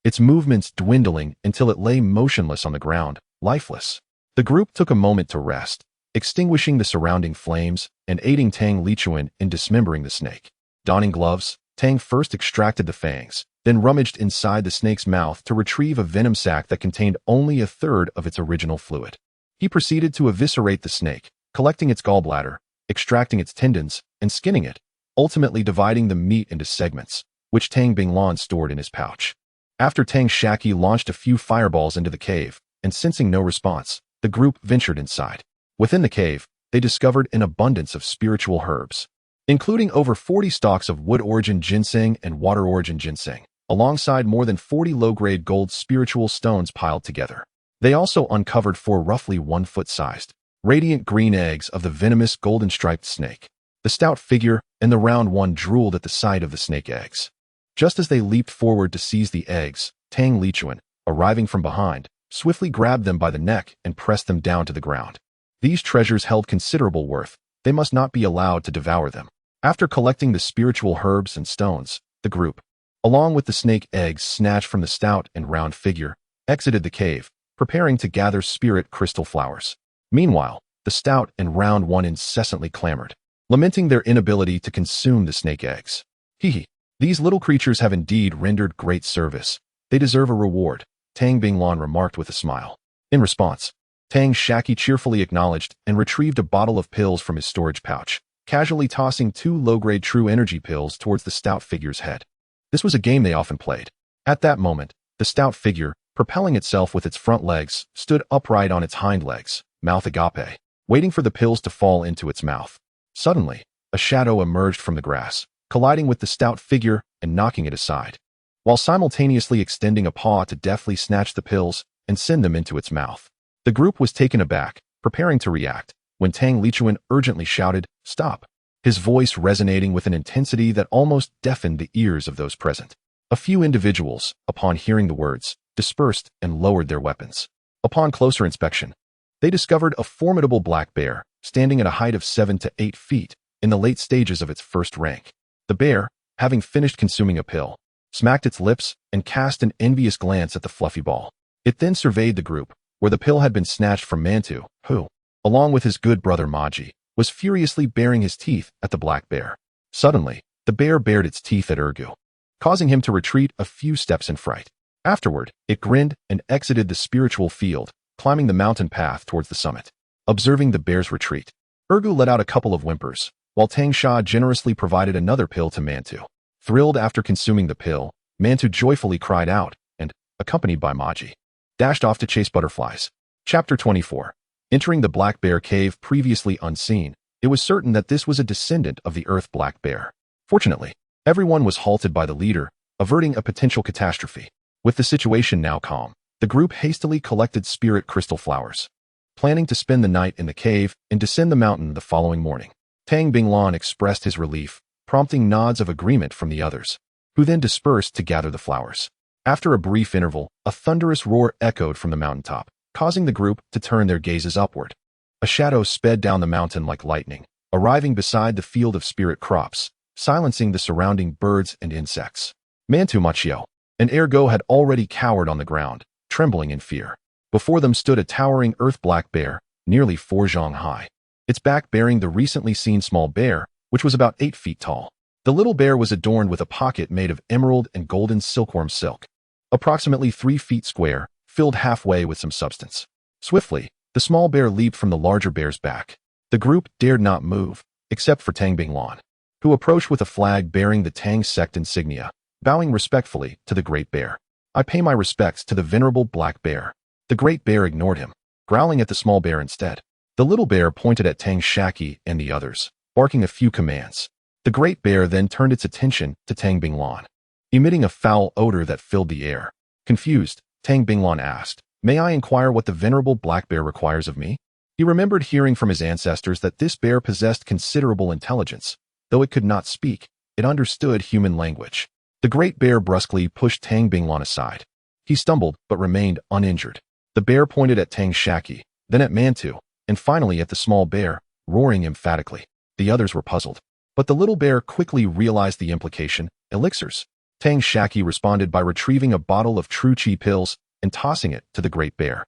its movements dwindling until it lay motionless on the ground, lifeless. The group took a moment to rest, extinguishing the surrounding flames and aiding Tang Lichuan in dismembering the snake. Donning gloves, Tang first extracted the fangs, then rummaged inside the snake's mouth to retrieve a venom sac that contained only a third of its original fluid. He proceeded to eviscerate the snake, collecting its gallbladder, extracting its tendons, and skinning it, ultimately dividing the meat into segments, which Tang Binglan stored in his pouch. After Tang Shaqi launched a few fireballs into the cave, and sensing no response, the group ventured inside. Within the cave, they discovered an abundance of spiritual herbs, including over 40 stalks of wood-origin ginseng and water-origin ginseng, alongside more than 40 low-grade gold spiritual stones piled together. They also uncovered 4 roughly 1-foot-sized, radiant green eggs of the venomous golden-striped snake. The stout figure and the round one drooled at the sight of the snake eggs. Just as they leaped forward to seize the eggs, Tang Lichuan, arriving from behind, swiftly grabbed them by the neck and pressed them down to the ground. These treasures held considerable worth. They must not be allowed to devour them. After collecting the spiritual herbs and stones, the group, along with the snake eggs snatched from the stout and round figure, exited the cave, preparing to gather spirit crystal flowers. Meanwhile, the stout and round one incessantly clamored, lamenting their inability to consume the snake eggs. Hee. These little creatures have indeed rendered great service. They deserve a reward, Tang Binglan remarked with a smile. In response, Tang Shaqi cheerfully acknowledged and retrieved a bottle of pills from his storage pouch, casually tossing 2 low-grade true energy pills towards the stout figure's head. This was a game they often played. At that moment, the stout figure, propelling itself with its front legs, stood upright on its hind legs, mouth agape, waiting for the pills to fall into its mouth. Suddenly, a shadow emerged from the grass, colliding with the stout figure and knocking it aside, while simultaneously extending a paw to deftly snatch the pills and send them into its mouth. The group was taken aback, preparing to react, when Tang Lichuan urgently shouted, "Stop!" his voice resonating with an intensity that almost deafened the ears of those present. A few individuals, upon hearing the words, dispersed and lowered their weapons. Upon closer inspection, they discovered a formidable black bear, standing at a height of 7 to 8 feet, in the late stages of its first rank. The bear, having finished consuming a pill, smacked its lips and cast an envious glance at the fluffy ball. It then surveyed the group, where the pill had been snatched from Mantu, who, along with his good brother Maji, was furiously baring his teeth at the black bear. Suddenly, the bear bared its teeth at Urgu, causing him to retreat a few steps in fright. Afterward, it grinned and exited the spiritual field, climbing the mountain path towards the summit. Observing the bear's retreat, Urgu let out a couple of whimpers, while Tang Shaqi generously provided another pill to Mantu. Thrilled after consuming the pill, Mantu joyfully cried out and, accompanied by Maji, dashed off to chase butterflies. Chapter 24. Entering the black bear cave previously unseen, it was certain that this was a descendant of the earth black bear. Fortunately, everyone was halted by the leader, averting a potential catastrophe. With the situation now calm, the group hastily collected spirit crystal flowers, planning to spend the night in the cave and descend the mountain the following morning. Tang Binglan expressed his relief, prompting nods of agreement from the others, who then dispersed to gather the flowers. After a brief interval, a thunderous roar echoed from the mountaintop, causing the group to turn their gazes upward. A shadow sped down the mountain like lightning, arriving beside the field of spirit crops, silencing the surrounding birds and insects. Mantu Machio and Ergo had already cowered on the ground, trembling in fear. Before them stood a towering earth black bear, nearly 4 zhang high, its back bearing the recently seen small bear, which was about 8 feet tall. The little bear was adorned with a pocket made of emerald and golden silkworm silk, approximately 3 feet square, filled halfway with some substance. Swiftly, the small bear leaped from the larger bear's back. The group dared not move, except for Tang Binglan, who approached with a flag bearing the Tang sect insignia, bowing respectfully to the great bear. I pay my respects to the venerable black bear. The great bear ignored him, growling at the small bear instead. The little bear pointed at Tang Shaqi and the others, barking a few commands. The great bear then turned its attention to Tang Binglan, emitting a foul odor that filled the air. Confused, Tang Binglan asked, "May I inquire what the venerable black bear requires of me?" He remembered hearing from his ancestors that this bear possessed considerable intelligence. Though it could not speak, it understood human language. The great bear brusquely pushed Tang Binglan aside. He stumbled but remained uninjured. The bear pointed at Tang Shaqi, then at Mantu, and finally at the small bear, roaring emphatically. The others were puzzled, but the little bear quickly realized the implication: elixirs. Tang Shaqi responded by retrieving a bottle of true qi pills and tossing it to the great bear.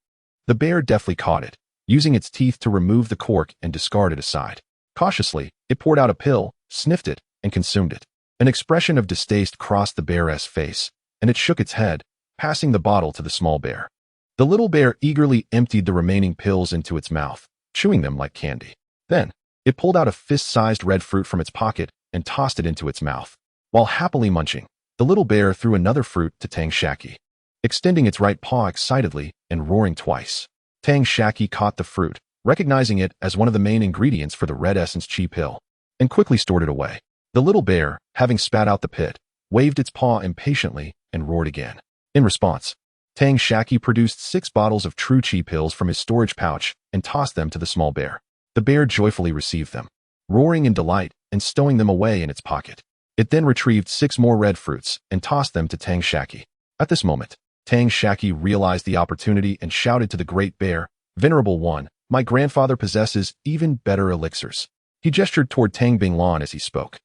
The bear deftly caught it, using its teeth to remove the cork and discard it aside. Cautiously, it poured out a pill, sniffed it, and consumed it. An expression of distaste crossed the bear's face, and it shook its head, passing the bottle to the small bear. The little bear eagerly emptied the remaining pills into its mouth, chewing them like candy. Then, it pulled out a fist-sized red fruit from its pocket and tossed it into its mouth. While happily munching, the little bear threw another fruit to Tang Shaqi, extending its right paw excitedly and roaring twice. Tang Shaqi caught the fruit, recognizing it as one of the main ingredients for the red essence qi pill, and quickly stored it away. The little bear, having spat out the pit, waved its paw impatiently and roared again. In response, Tang Shaqi produced 6 bottles of true qi pills from his storage pouch and tossed them to the small bear. The bear joyfully received them, roaring in delight and stowing them away in its pocket. It then retrieved 6 more red fruits and tossed them to Tang Shaqi. At this moment, Tang Shaqi realized the opportunity and shouted to the great bear, "Venerable one, my grandfather possesses even better elixirs." He gestured toward Tang Binglan as he spoke.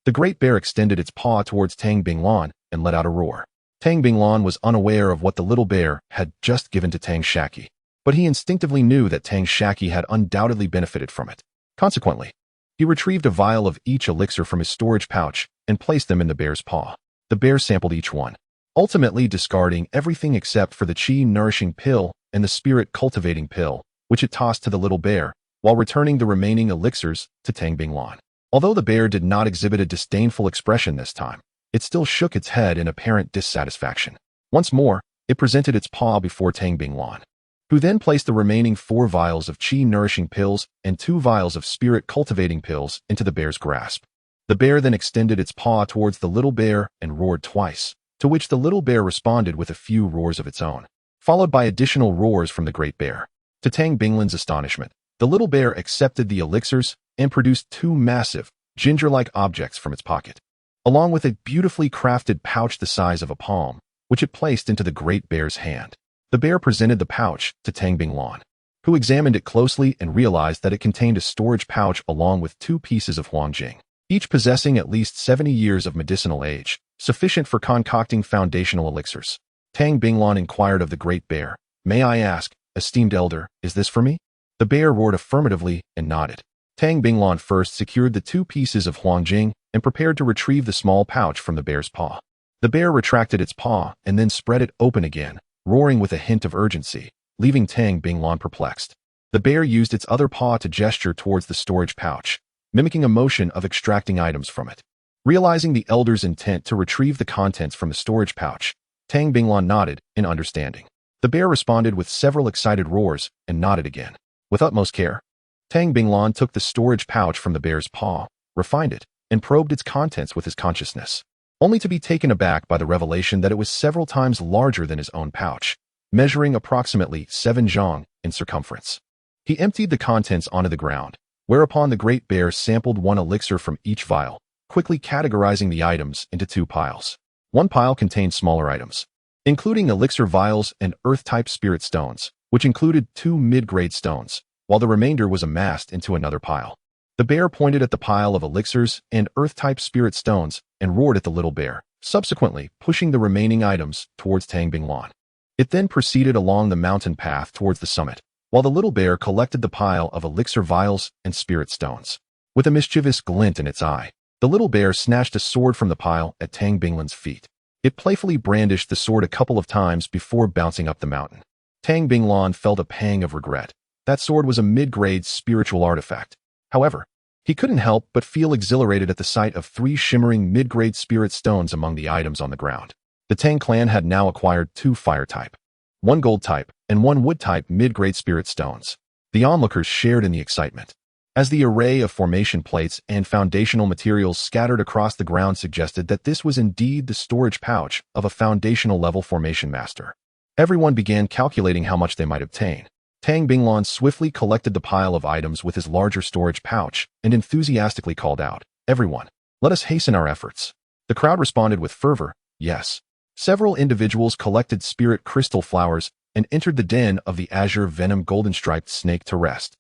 The great bear extended its paw towards Tang Binglan and let out a roar. Tang Binglan was unaware of what the little bear had just given to Tang Shaqi, but he instinctively knew that Tang Shaqi had undoubtedly benefited from it. Consequently, he retrieved a vial of each elixir from his storage pouch and placed them in the bear's paw. The bear sampled each one, ultimately discarding everything except for the qi-nourishing pill and the spirit-cultivating pill, which it tossed to the little bear, while returning the remaining elixirs to Tang Binglan. Although the bear did not exhibit a disdainful expression this time, it still shook its head in apparent dissatisfaction. Once more, it presented its paw before Tang Binglan, who then placed the remaining 4 vials of qi-nourishing pills and 2 vials of spirit-cultivating pills into the bear's grasp. The bear then extended its paw towards the little bear and roared twice, to which the little bear responded with a few roars of its own, followed by additional roars from the great bear. To Tang Binglan's astonishment, the little bear accepted the elixirs and produced 2 massive, ginger-like objects from its pocket, along with a beautifully crafted pouch the size of a palm, which it placed into the great bear's hand. The bear presented the pouch to Tang Binglan, who examined it closely and realized that it contained a storage pouch along with 2 pieces of huangjing, each possessing at least 70 years of medicinal age, sufficient for concocting foundational elixirs. Tang Binglan inquired of the Great Bear, "May I ask, esteemed elder, is this for me?" The bear roared affirmatively and nodded. Tang Binglan first secured the 2 pieces of huangjing and prepared to retrieve the small pouch from the bear's paw. The bear retracted its paw and then spread it open again, roaring with a hint of urgency, leaving Tang Binglan perplexed. The bear used its other paw to gesture towards the storage pouch, mimicking a motion of extracting items from it. Realizing the elder's intent to retrieve the contents from the storage pouch, Tang Binglan nodded in understanding. The bear responded with several excited roars and nodded again. With utmost care, Tang Binglan took the storage pouch from the bear's paw, refined it, and probed its contents with his consciousness, only to be taken aback by the revelation that it was several times larger than his own pouch, measuring approximately 7 zhang in circumference. He emptied the contents onto the ground, whereupon the Great Bear sampled 1 elixir from each vial, quickly categorizing the items into 2 piles. One pile contained smaller items, including elixir vials and earth-type spirit stones, which included 2 mid-grade stones, while the remainder was amassed into another pile. The bear pointed at the pile of elixirs and earth-type spirit stones and roared at the little bear, subsequently pushing the remaining items towards Tang Binglan. It then proceeded along the mountain path towards the summit, while the little bear collected the pile of elixir vials and spirit stones. With a mischievous glint in its eye, the little bear snatched a sword from the pile at Tang Binglan's feet. It playfully brandished the sword a couple of times before bouncing up the mountain. Tang Binglan felt a pang of regret. That sword was a mid-grade spiritual artifact. However, he couldn't help but feel exhilarated at the sight of 3 shimmering mid-grade spirit stones among the items on the ground. The Tang clan had now acquired 2 fire-type, 1 gold-type, and 1 wood-type mid-grade spirit stones. The onlookers shared in the excitement, as the array of formation plates and foundational materials scattered across the ground suggested that this was indeed the storage pouch of a foundational-level formation master. Everyone began calculating how much they might obtain. Tang Binglan swiftly collected the pile of items with his larger storage pouch and enthusiastically called out, "Everyone, let us hasten our efforts." The crowd responded with fervor, "Yes." Several individuals collected spirit crystal flowers and entered the den of the azure venom golden-striped snake to rest,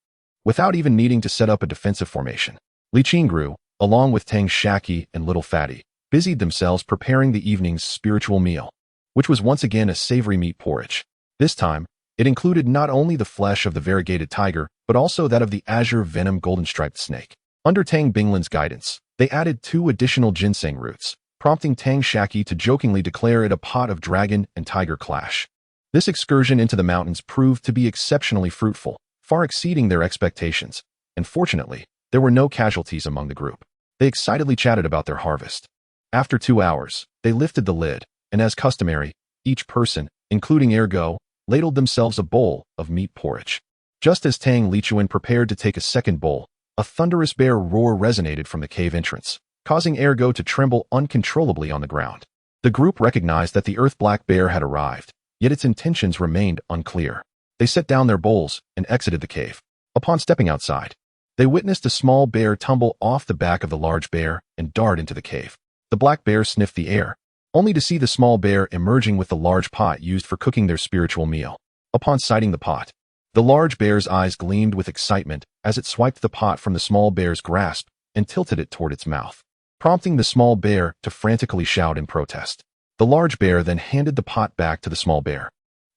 without even needing to set up a defensive formation. Li Qingru, along with Tang Shaqi and Little Fatty, busied themselves preparing the evening's spiritual meal, which was once again a savory meat porridge. This time, it included not only the flesh of the variegated tiger, but also that of the azure venom golden-striped snake. Under Tang Binglan's guidance, they added 2 additional ginseng roots, prompting Tang Shaqi to jokingly declare it a pot of dragon and tiger clash. This excursion into the mountains proved to be exceptionally fruitful, far exceeding their expectations, and fortunately, there were no casualties among the group. They excitedly chatted about their harvest. After 2 hours, they lifted the lid, and as customary, each person, including Ergo, ladled themselves a bowl of meat porridge. Just as Tang Lichuan prepared to take a second bowl, a thunderous bear roar resonated from the cave entrance, causing Ergo to tremble uncontrollably on the ground. The group recognized that the Earth Black Bear had arrived, yet its intentions remained unclear. They set down their bowls and exited the cave. Upon stepping outside, they witnessed a small bear tumble off the back of the large bear and dart into the cave. The black bear sniffed the air, only to see the small bear emerging with the large pot used for cooking their spiritual meal. Upon sighting the pot, the large bear's eyes gleamed with excitement as it swiped the pot from the small bear's grasp and tilted it toward its mouth, prompting the small bear to frantically shout in protest. The large bear then handed the pot back to the small bear,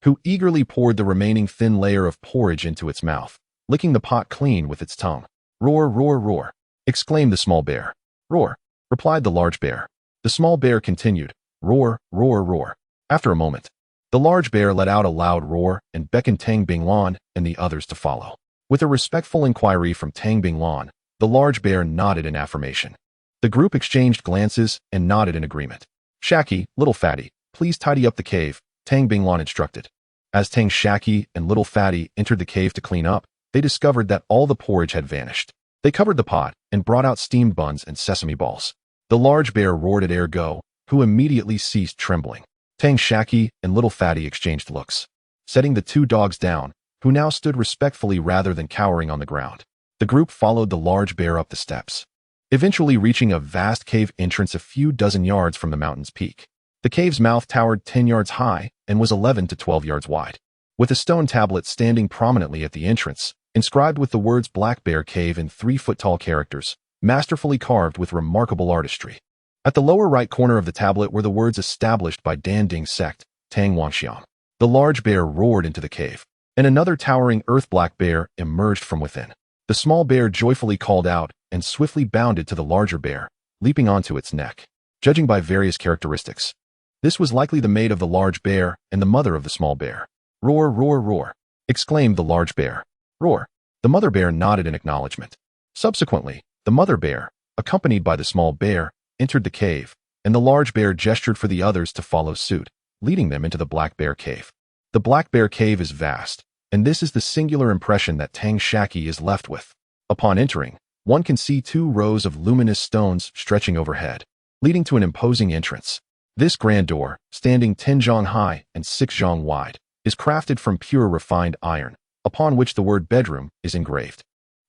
who eagerly poured the remaining thin layer of porridge into its mouth, licking the pot clean with its tongue. "Roar, roar, roar," exclaimed the small bear. "Roar," replied the large bear. The small bear continued, "Roar, roar, roar." After a moment, the large bear let out a loud roar and beckoned Tang Binglan and the others to follow. With a respectful inquiry from Tang Binglan, the large bear nodded in affirmation. The group exchanged glances and nodded in agreement. "Shaqi, Little Fatty, please tidy up the cave," Tang Binglan instructed. As Tang Shaqi and Little Fatty entered the cave to clean up, they discovered that all the porridge had vanished. They covered the pot and brought out steamed buns and sesame balls. The large bear roared at Ergo, who immediately ceased trembling. Tang Shaqi and Little Fatty exchanged looks, setting the 2 dogs down, who now stood respectfully rather than cowering on the ground. The group followed the large bear up the steps, eventually reaching a vast cave entrance a few dozen yards from the mountain's peak. The cave's mouth towered 10 yards high and was 11 to 12 yards wide. with a stone tablet standing prominently at the entrance, inscribed with the words Black Bear Cave in 3-foot-tall characters, masterfully carved with remarkable artistry. At the lower right corner of the tablet were the words established by Dan Ding's sect, Tang Shaqi. The large bear roared into the cave, and another towering earth black bear emerged from within. The small bear joyfully called out and swiftly bounded to the larger bear, leaping onto its neck. Judging by various characteristics, this was likely the mate of the large bear and the mother of the small bear. Roar, roar, roar, exclaimed the large bear. Roar. The mother bear nodded in acknowledgement. Subsequently, the mother bear, accompanied by the small bear, entered the cave, and the large bear gestured for the others to follow suit, leading them into the Black Bear Cave. The Black Bear Cave is vast, and this is the singular impression that Tang Shaqi is left with. Upon entering, one can see 2 rows of luminous stones stretching overhead, leading to an imposing entrance. This grand door, standing 10 zhang high and 6 zhang wide, is crafted from pure refined iron, upon which the word bedroom is engraved.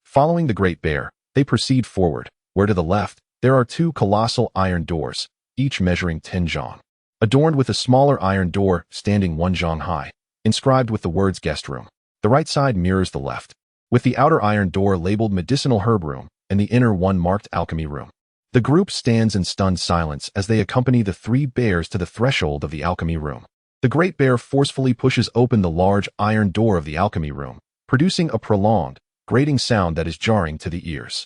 Following the Great Bear, they proceed forward, where to the left, there are 2 colossal iron doors, each measuring 10 zhang, adorned with a smaller iron door standing 1 zhang high, inscribed with the words guest room. The right side mirrors the left, with the outer iron door labeled medicinal herb room and the inner one marked alchemy room. The group stands in stunned silence as they accompany the 3 bears to the threshold of the alchemy room. The Great Bear forcefully pushes open the large iron door of the alchemy room, producing a prolonged, grating sound that is jarring to the ears.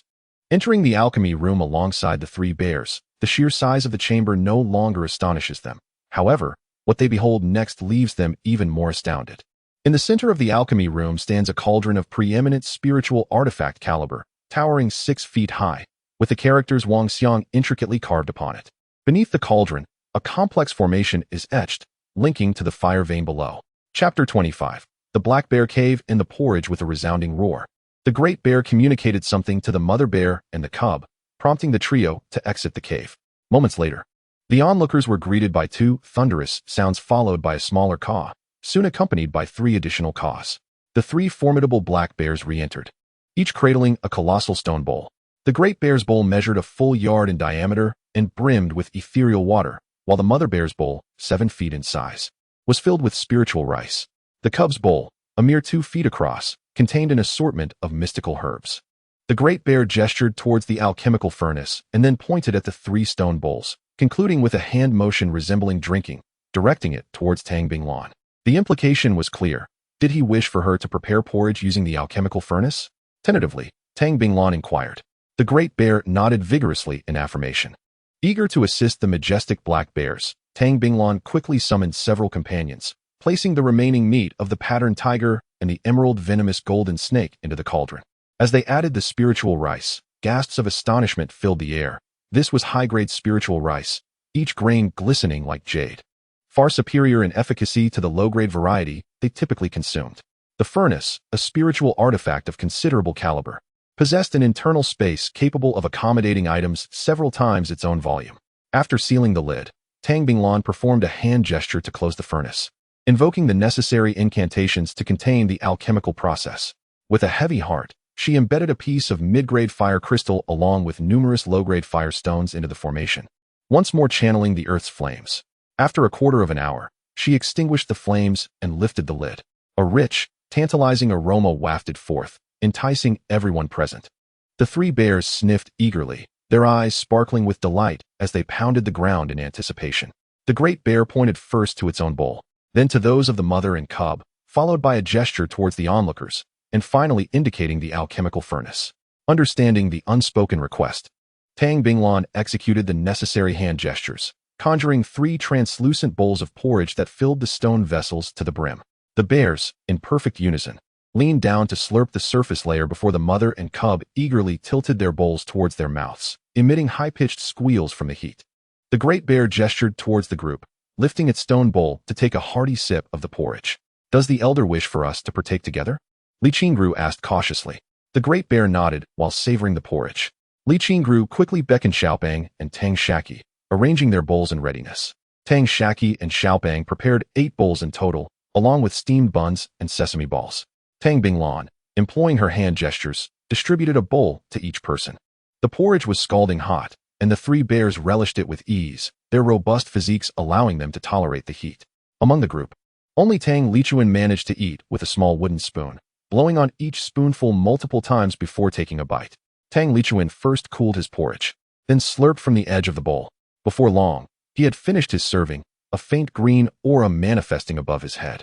Entering the alchemy room alongside the 3 bears, the sheer size of the chamber no longer astonishes them. However, what they behold next leaves them even more astounded. In the center of the alchemy room stands a cauldron of preeminent spiritual artifact caliber, towering 6 feet high, with the characters xianxia intricately carved upon it. Beneath the cauldron, a complex formation is etched, linking to the fire vein below. Chapter 25. The Black Bear Cave and the Porridge with a resounding roar. The Great Bear communicated something to the mother bear and the cub, prompting the trio to exit the cave. Moments later, the onlookers were greeted by 2 thunderous sounds followed by a smaller caw, soon accompanied by 3 additional caws. The 3 formidable black bears re-entered, each cradling a colossal stone bowl. The Great Bear's bowl measured a full yard in diameter and brimmed with ethereal water, while the mother bear's bowl, 7 feet in size, was filled with spiritual rice. The cub's bowl, a mere 2 feet across, contained an assortment of mystical herbs. The Great Bear gestured towards the alchemical furnace and then pointed at the 3 stone bowls, concluding with a hand motion resembling drinking, directing it towards Tang Binglan. The implication was clear. Did he wish for her to prepare porridge using the alchemical furnace? Tentatively, Tang Binglan inquired. The Great Bear nodded vigorously in affirmation. Eager to assist the majestic black bears, Tang Binglan quickly summoned several companions, placing the remaining meat of the patterned tiger and the emerald venomous golden snake into the cauldron. As they added the spiritual rice, gasps of astonishment filled the air. This was high-grade spiritual rice, each grain glistening like jade, far superior in efficacy to the low-grade variety they typically consumed. The furnace, a spiritual artifact of considerable caliber, possessed an internal space capable of accommodating items several times its own volume. After sealing the lid, Tang Binglan performed a hand gesture to close the furnace, invoking the necessary incantations to contain the alchemical process. With a heavy heart, she embedded a piece of mid-grade fire crystal along with numerous low-grade fire stones into the formation, once more channeling the earth's flames. After a quarter of an hour, she extinguished the flames and lifted the lid. A rich, tantalizing aroma wafted forth, enticing everyone present. The 3 bears sniffed eagerly, their eyes sparkling with delight as they pounded the ground in anticipation. The Great Bear pointed first to its own bowl, then to those of the mother and cub, followed by a gesture towards the onlookers, and finally indicating the alchemical furnace. Understanding the unspoken request, Tang Binglan executed the necessary hand gestures, conjuring 3 translucent bowls of porridge that filled the stone vessels to the brim. The bears, in perfect unison, leaned down to slurp the surface layer before the mother and cub eagerly tilted their bowls towards their mouths, emitting high-pitched squeals from the heat. The Great Bear gestured towards the group, lifting its stone bowl to take a hearty sip of the porridge. Does the elder wish for us to partake together? Li Qingru asked cautiously. The Great Bear nodded while savoring the porridge. Li Qingru quickly beckoned Xiaopang and Tang Shaqi, arranging their bowls in readiness. Tang Shaqi and Xiaopang prepared 8 bowls in total, along with steamed buns and sesame balls. Tang Binglan, employing her hand gestures, distributed a bowl to each person. The porridge was scalding hot, and the 3 bears relished it with ease, their robust physiques allowing them to tolerate the heat. Among the group, Only Tang Lichuan managed to eat with a small wooden spoon, blowing on each spoonful multiple times before taking a bite. Tang Lichuan first cooled his porridge, then slurped from the edge of the bowl. Before long, he had finished his serving, a faint green aura manifesting above his head.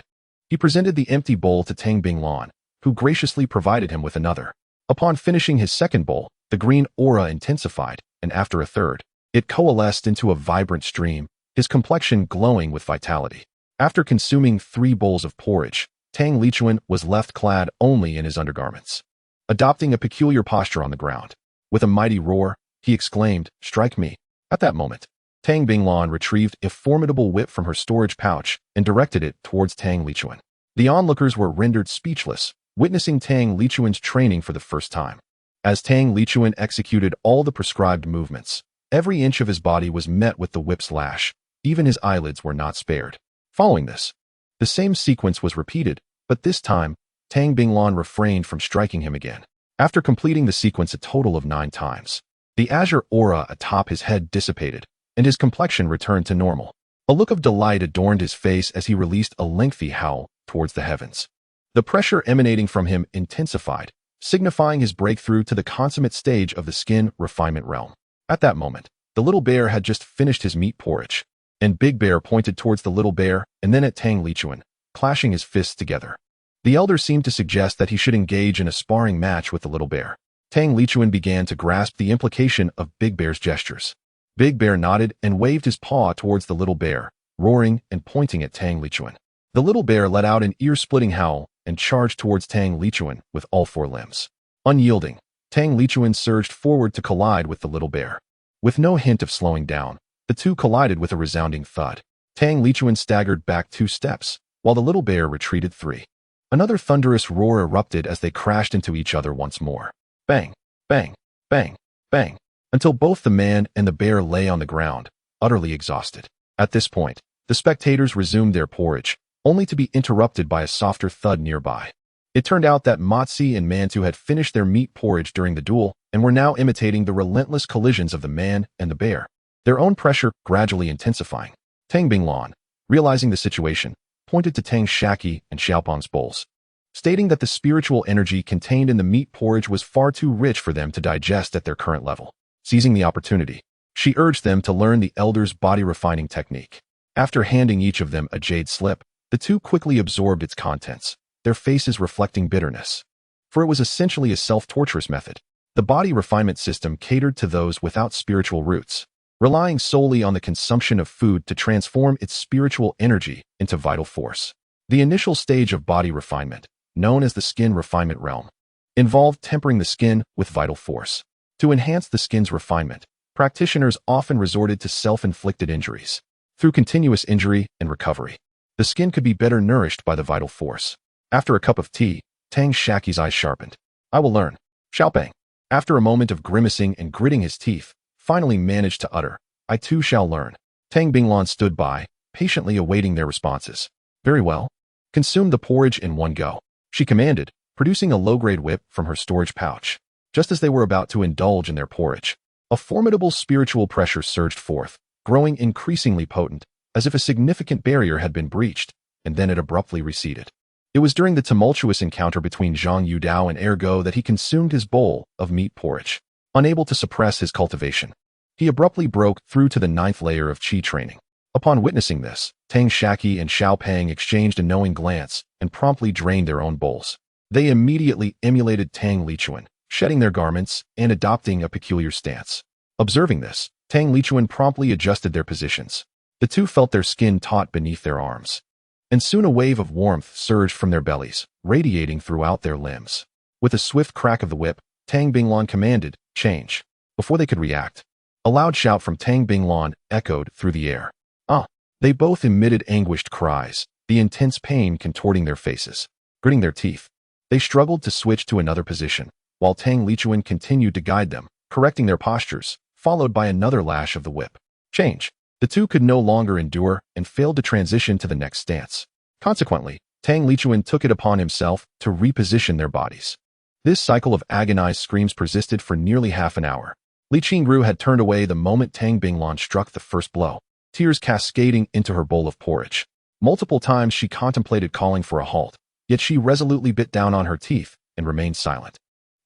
He presented the empty bowl to Tang Binglan, who graciously provided him with another. Upon finishing his second bowl, the green aura intensified, and after a third, it coalesced into a vibrant stream, his complexion glowing with vitality. After consuming 3 bowls of porridge, Tang Lichuan was left clad only in his undergarments. Adopting a peculiar posture on the ground. With a mighty roar, he exclaimed, "Strike me." At that moment, Tang Binglan retrieved a formidable whip from her storage pouch and directed it towards Tang Lichuan. The onlookers were rendered speechless, witnessing Tang Lichuan's training for the first time. As Tang Lichuan executed all the prescribed movements, every inch of his body was met with the whip's lash. Even his eyelids were not spared. Following this, the same sequence was repeated, but this time, Tang Binglan refrained from striking him again. After completing the sequence a total of 9 times, the azure aura atop his head dissipated, and his complexion returned to normal. A look of delight adorned his face as he released a lengthy howl towards the heavens. The pressure emanating from him intensified, signifying his breakthrough to the consummate stage of the skin refinement realm. At that moment, the little bear had just finished his meat porridge, and Big Bear pointed towards the little bear and then at Tang Lichuan, clashing his fists together. The elder seemed to suggest that he should engage in a sparring match with the little bear. Tang Lichuan began to grasp the implication of Big Bear's gestures. Big Bear nodded and waved his paw towards the little bear, roaring and pointing at Tang Lichuan. The little bear let out an ear-splitting howl and charged towards Tang Lichuan with all 4 limbs. Unyielding, Tang Lichuan surged forward to collide with the little bear. With no hint of slowing down, the two collided with a resounding thud. Tang Lichuan staggered back 2 steps, while the little bear retreated 3. Another thunderous roar erupted as they crashed into each other once more. Bang, bang, bang, bang, until both the man and the bear lay on the ground, utterly exhausted. At this point, the spectators resumed their porridge, only to be interrupted by a softer thud nearby. It turned out that Motsi and Mantu had finished their meat porridge during the duel and were now imitating the relentless collisions of the man and the bear, their own pressure gradually intensifying. Tang Binglan, realizing the situation, pointed to Tang Shaqi and Xiaopeng's bowls, stating that the spiritual energy contained in the meat porridge was far too rich for them to digest at their current level. Seizing the opportunity, she urged them to learn the elder's body-refining technique. After handing each of them a jade slip, the two quickly absorbed its contents, their faces reflecting bitterness. For it was essentially a self-torturous method. The body refinement system catered to those without spiritual roots, relying solely on the consumption of food to transform its spiritual energy into vital force. The initial stage of body refinement, known as the skin refinement realm, involved tempering the skin with vital force. To enhance the skin's refinement, practitioners often resorted to self-inflicted injuries. Through continuous injury and recovery, the skin could be better nourished by the vital force. After a cup of tea, Tang Shaqi's eyes sharpened. "I will learn." Xiaopeng, after a moment of grimacing and gritting his teeth, finally managed to utter, "I too shall learn." Tang Binglan stood by, patiently awaiting their responses. "Very well. Consume the porridge in one go," she commanded, producing a low-grade whip from her storage pouch. Just as they were about to indulge in their porridge, a formidable spiritual pressure surged forth, growing increasingly potent, as if a significant barrier had been breached, and then it abruptly receded. It was during the tumultuous encounter between Zhang Yudao and Ergo that he consumed his bowl of meat porridge. Unable to suppress his cultivation, he abruptly broke through to the 9th layer of qi training. Upon witnessing this, Tang Shaqi and Xiaopeng exchanged a knowing glance and promptly drained their own bowls. They immediately emulated Tang Lichuan, shedding their garments and adopting a peculiar stance. Observing this, Tang Lichuan promptly adjusted their positions. The two felt their skin taut beneath their arms, and soon a wave of warmth surged from their bellies, radiating throughout their limbs. With a swift crack of the whip, Tang Binglan commanded, "Change." Before they could react, a loud shout from Tang Binglan echoed through the air. "Ah!" They both emitted anguished cries, the intense pain contorting their faces. Gritting their teeth, they struggled to switch to another position, while Tang Lichuan continued to guide them, correcting their postures, followed by another lash of the whip. Change. The two could no longer endure and failed to transition to the next stance. Consequently, Tang Lichuan took it upon himself to reposition their bodies. This cycle of agonized screams persisted for nearly half an hour. Li Qingru had turned away the moment Tang Binglan struck the first blow, tears cascading into her bowl of porridge. Multiple times she contemplated calling for a halt, yet she resolutely bit down on her teeth and remained silent.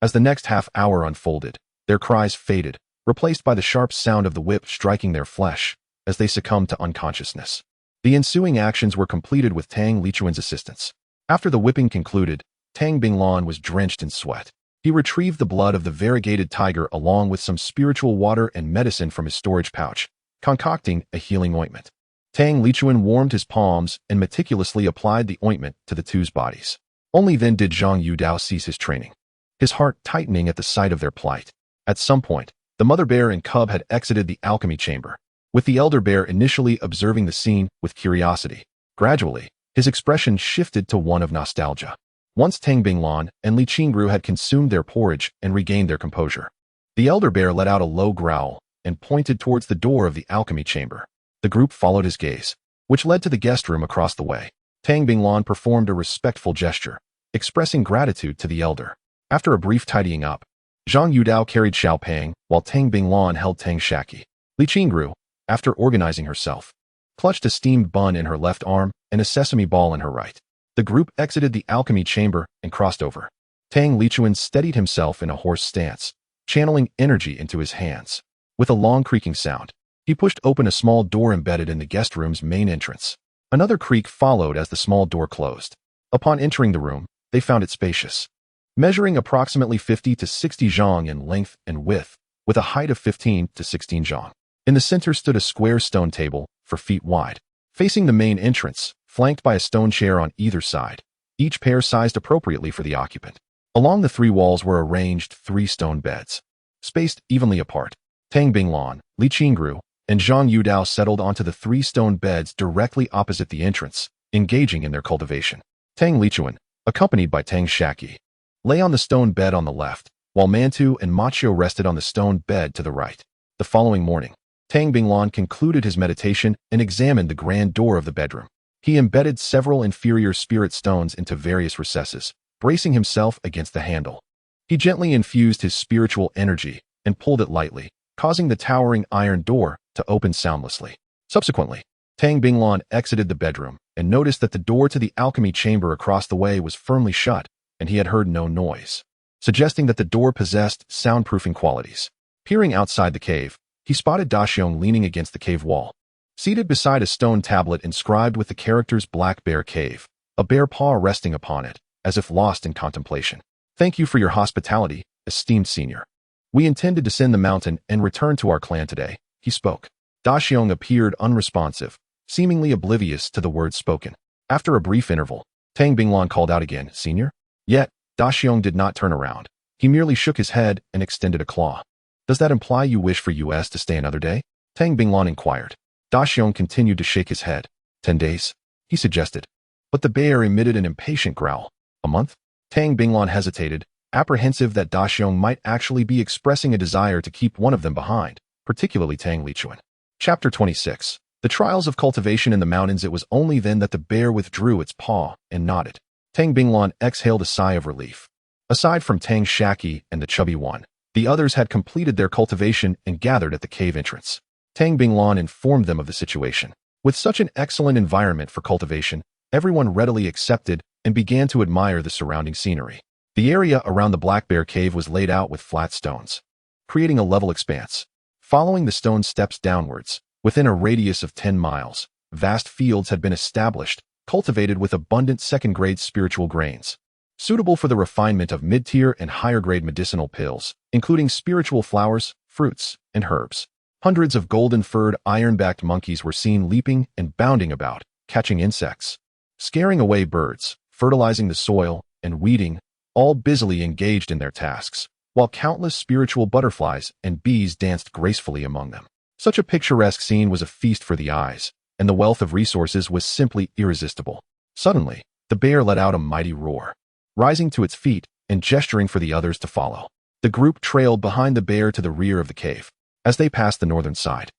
As the next half hour unfolded, their cries faded, replaced by the sharp sound of the whip striking their flesh as they succumbed to unconsciousness. The ensuing actions were completed with Tang Lichuan's assistance. After the whipping concluded, Tang Binglan was drenched in sweat. He retrieved the blood of the variegated tiger along with some spiritual water and medicine from his storage pouch, concocting a healing ointment. Tang Lichuan warmed his palms and meticulously applied the ointment to the two's bodies. Only then did Zhang Yudao cease his training, his heart tightening at the sight of their plight. At some point, the mother bear and cub had exited the alchemy chamber, with the elder bear initially observing the scene with curiosity. Gradually, his expression shifted to one of nostalgia. Once Tang Binglan and Li Qingru had consumed their porridge and regained their composure, the elder bear let out a low growl and pointed towards the door of the alchemy chamber. The group followed his gaze, which led to the guest room across the way. Tang Binglan performed a respectful gesture, expressing gratitude to the elder. After a brief tidying up, Zhang Yudao carried Xiao Pang, while Tang Binglan held Tang Shaqi. Li Qingru, after organizing herself, clutched a steamed bun in her left arm and a sesame ball in her right. The group exited the alchemy chamber and crossed over. Tang Lichuan steadied himself in a horse stance, channeling energy into his hands. With a long creaking sound, he pushed open a small door embedded in the guest room's main entrance. Another creak followed as the small door closed. Upon entering the room, they found it spacious, measuring approximately 50 to 60 zhang in length and width, with a height of 15 to 16 zhang. In the center stood a square stone table, 4 feet wide, facing the main entrance, flanked by a stone chair on either side, each pair sized appropriately for the occupant. Along the 3 walls were arranged 3 stone beds, spaced evenly apart. Tang Binglan, Li Qingru, and Zhang Yudao settled onto the 3 stone beds directly opposite the entrance, engaging in their cultivation. Tang Lichuan, accompanied by Tang Shaqi, lay on the stone bed on the left, while Mantu and Machio rested on the stone bed to the right. The following morning, Tang Binglan concluded his meditation and examined the grand door of the bedroom. He embedded several inferior spirit stones into various recesses, bracing himself against the handle. He gently infused his spiritual energy and pulled it lightly, causing the towering iron door to open soundlessly. Subsequently, Tang Binglan exited the bedroom and noticed that the door to the alchemy chamber across the way was firmly shut, and he had heard no noise, suggesting that the door possessed soundproofing qualities. Peering outside the cave, he spotted Daxiong leaning against the cave wall, seated beside a stone tablet inscribed with the characters Black Bear Cave, a bear paw resting upon it, as if lost in contemplation. "Thank you for your hospitality, esteemed senior. We intend to descend the mountain and return to our clan today," he spoke. Daxiong appeared unresponsive, seemingly oblivious to the words spoken. After a brief interval, Tang Binglan called out again, "Senior?" Yet, Daxiong did not turn around. He merely shook his head and extended a claw. "Does that imply you wish for us to stay another day?" Tang Binglan inquired. Daxiong continued to shake his head. 10 days, he suggested. But the bear emitted an impatient growl. "A month?" Tang Binglan hesitated, apprehensive that Daxiong might actually be expressing a desire to keep one of them behind, particularly Tang Lichuan. Chapter 26. The Trials of Cultivation in the Mountains. It was only then that the bear withdrew its paw and nodded. Tang Binglan exhaled a sigh of relief. Aside from Tang Shaqi and the chubby one, the others had completed their cultivation and gathered at the cave entrance. Tang Binglan informed them of the situation. With such an excellent environment for cultivation, everyone readily accepted and began to admire the surrounding scenery. The area around the Black Bear Cave was laid out with flat stones, creating a level expanse. Following the stone steps downwards, within a radius of 10 miles, vast fields had been established, cultivated with abundant second-grade spiritual grains, suitable for the refinement of mid-tier and higher-grade medicinal pills, including spiritual flowers, fruits, and herbs. Hundreds of golden-furred, iron-backed monkeys were seen leaping and bounding about, catching insects, scaring away birds, fertilizing the soil, and weeding, all busily engaged in their tasks, while countless spiritual butterflies and bees danced gracefully among them. Such a picturesque scene was a feast for the eyes, and the wealth of resources was simply irresistible. Suddenly, the bear let out a mighty roar, rising to its feet and gesturing for the others to follow. The group trailed behind the bear to the rear of the cave. As they passed the northern side,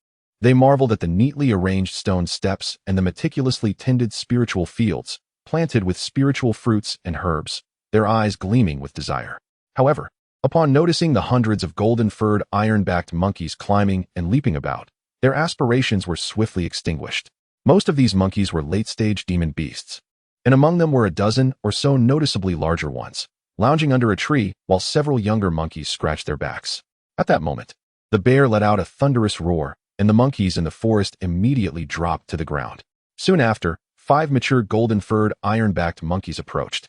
they marveled at the neatly arranged stone steps and the meticulously tended spiritual fields, planted with spiritual fruits and herbs, their eyes gleaming with desire. However, upon noticing the hundreds of golden-furred, iron-backed monkeys climbing and leaping about, their aspirations were swiftly extinguished. Most of these monkeys were late-stage demon beasts, and among them were a dozen or so noticeably larger ones, lounging under a tree while several younger monkeys scratched their backs. At that moment, the bear let out a thunderous roar, and the monkeys in the forest immediately dropped to the ground. Soon after, 5 mature golden-furred, iron-backed monkeys approached,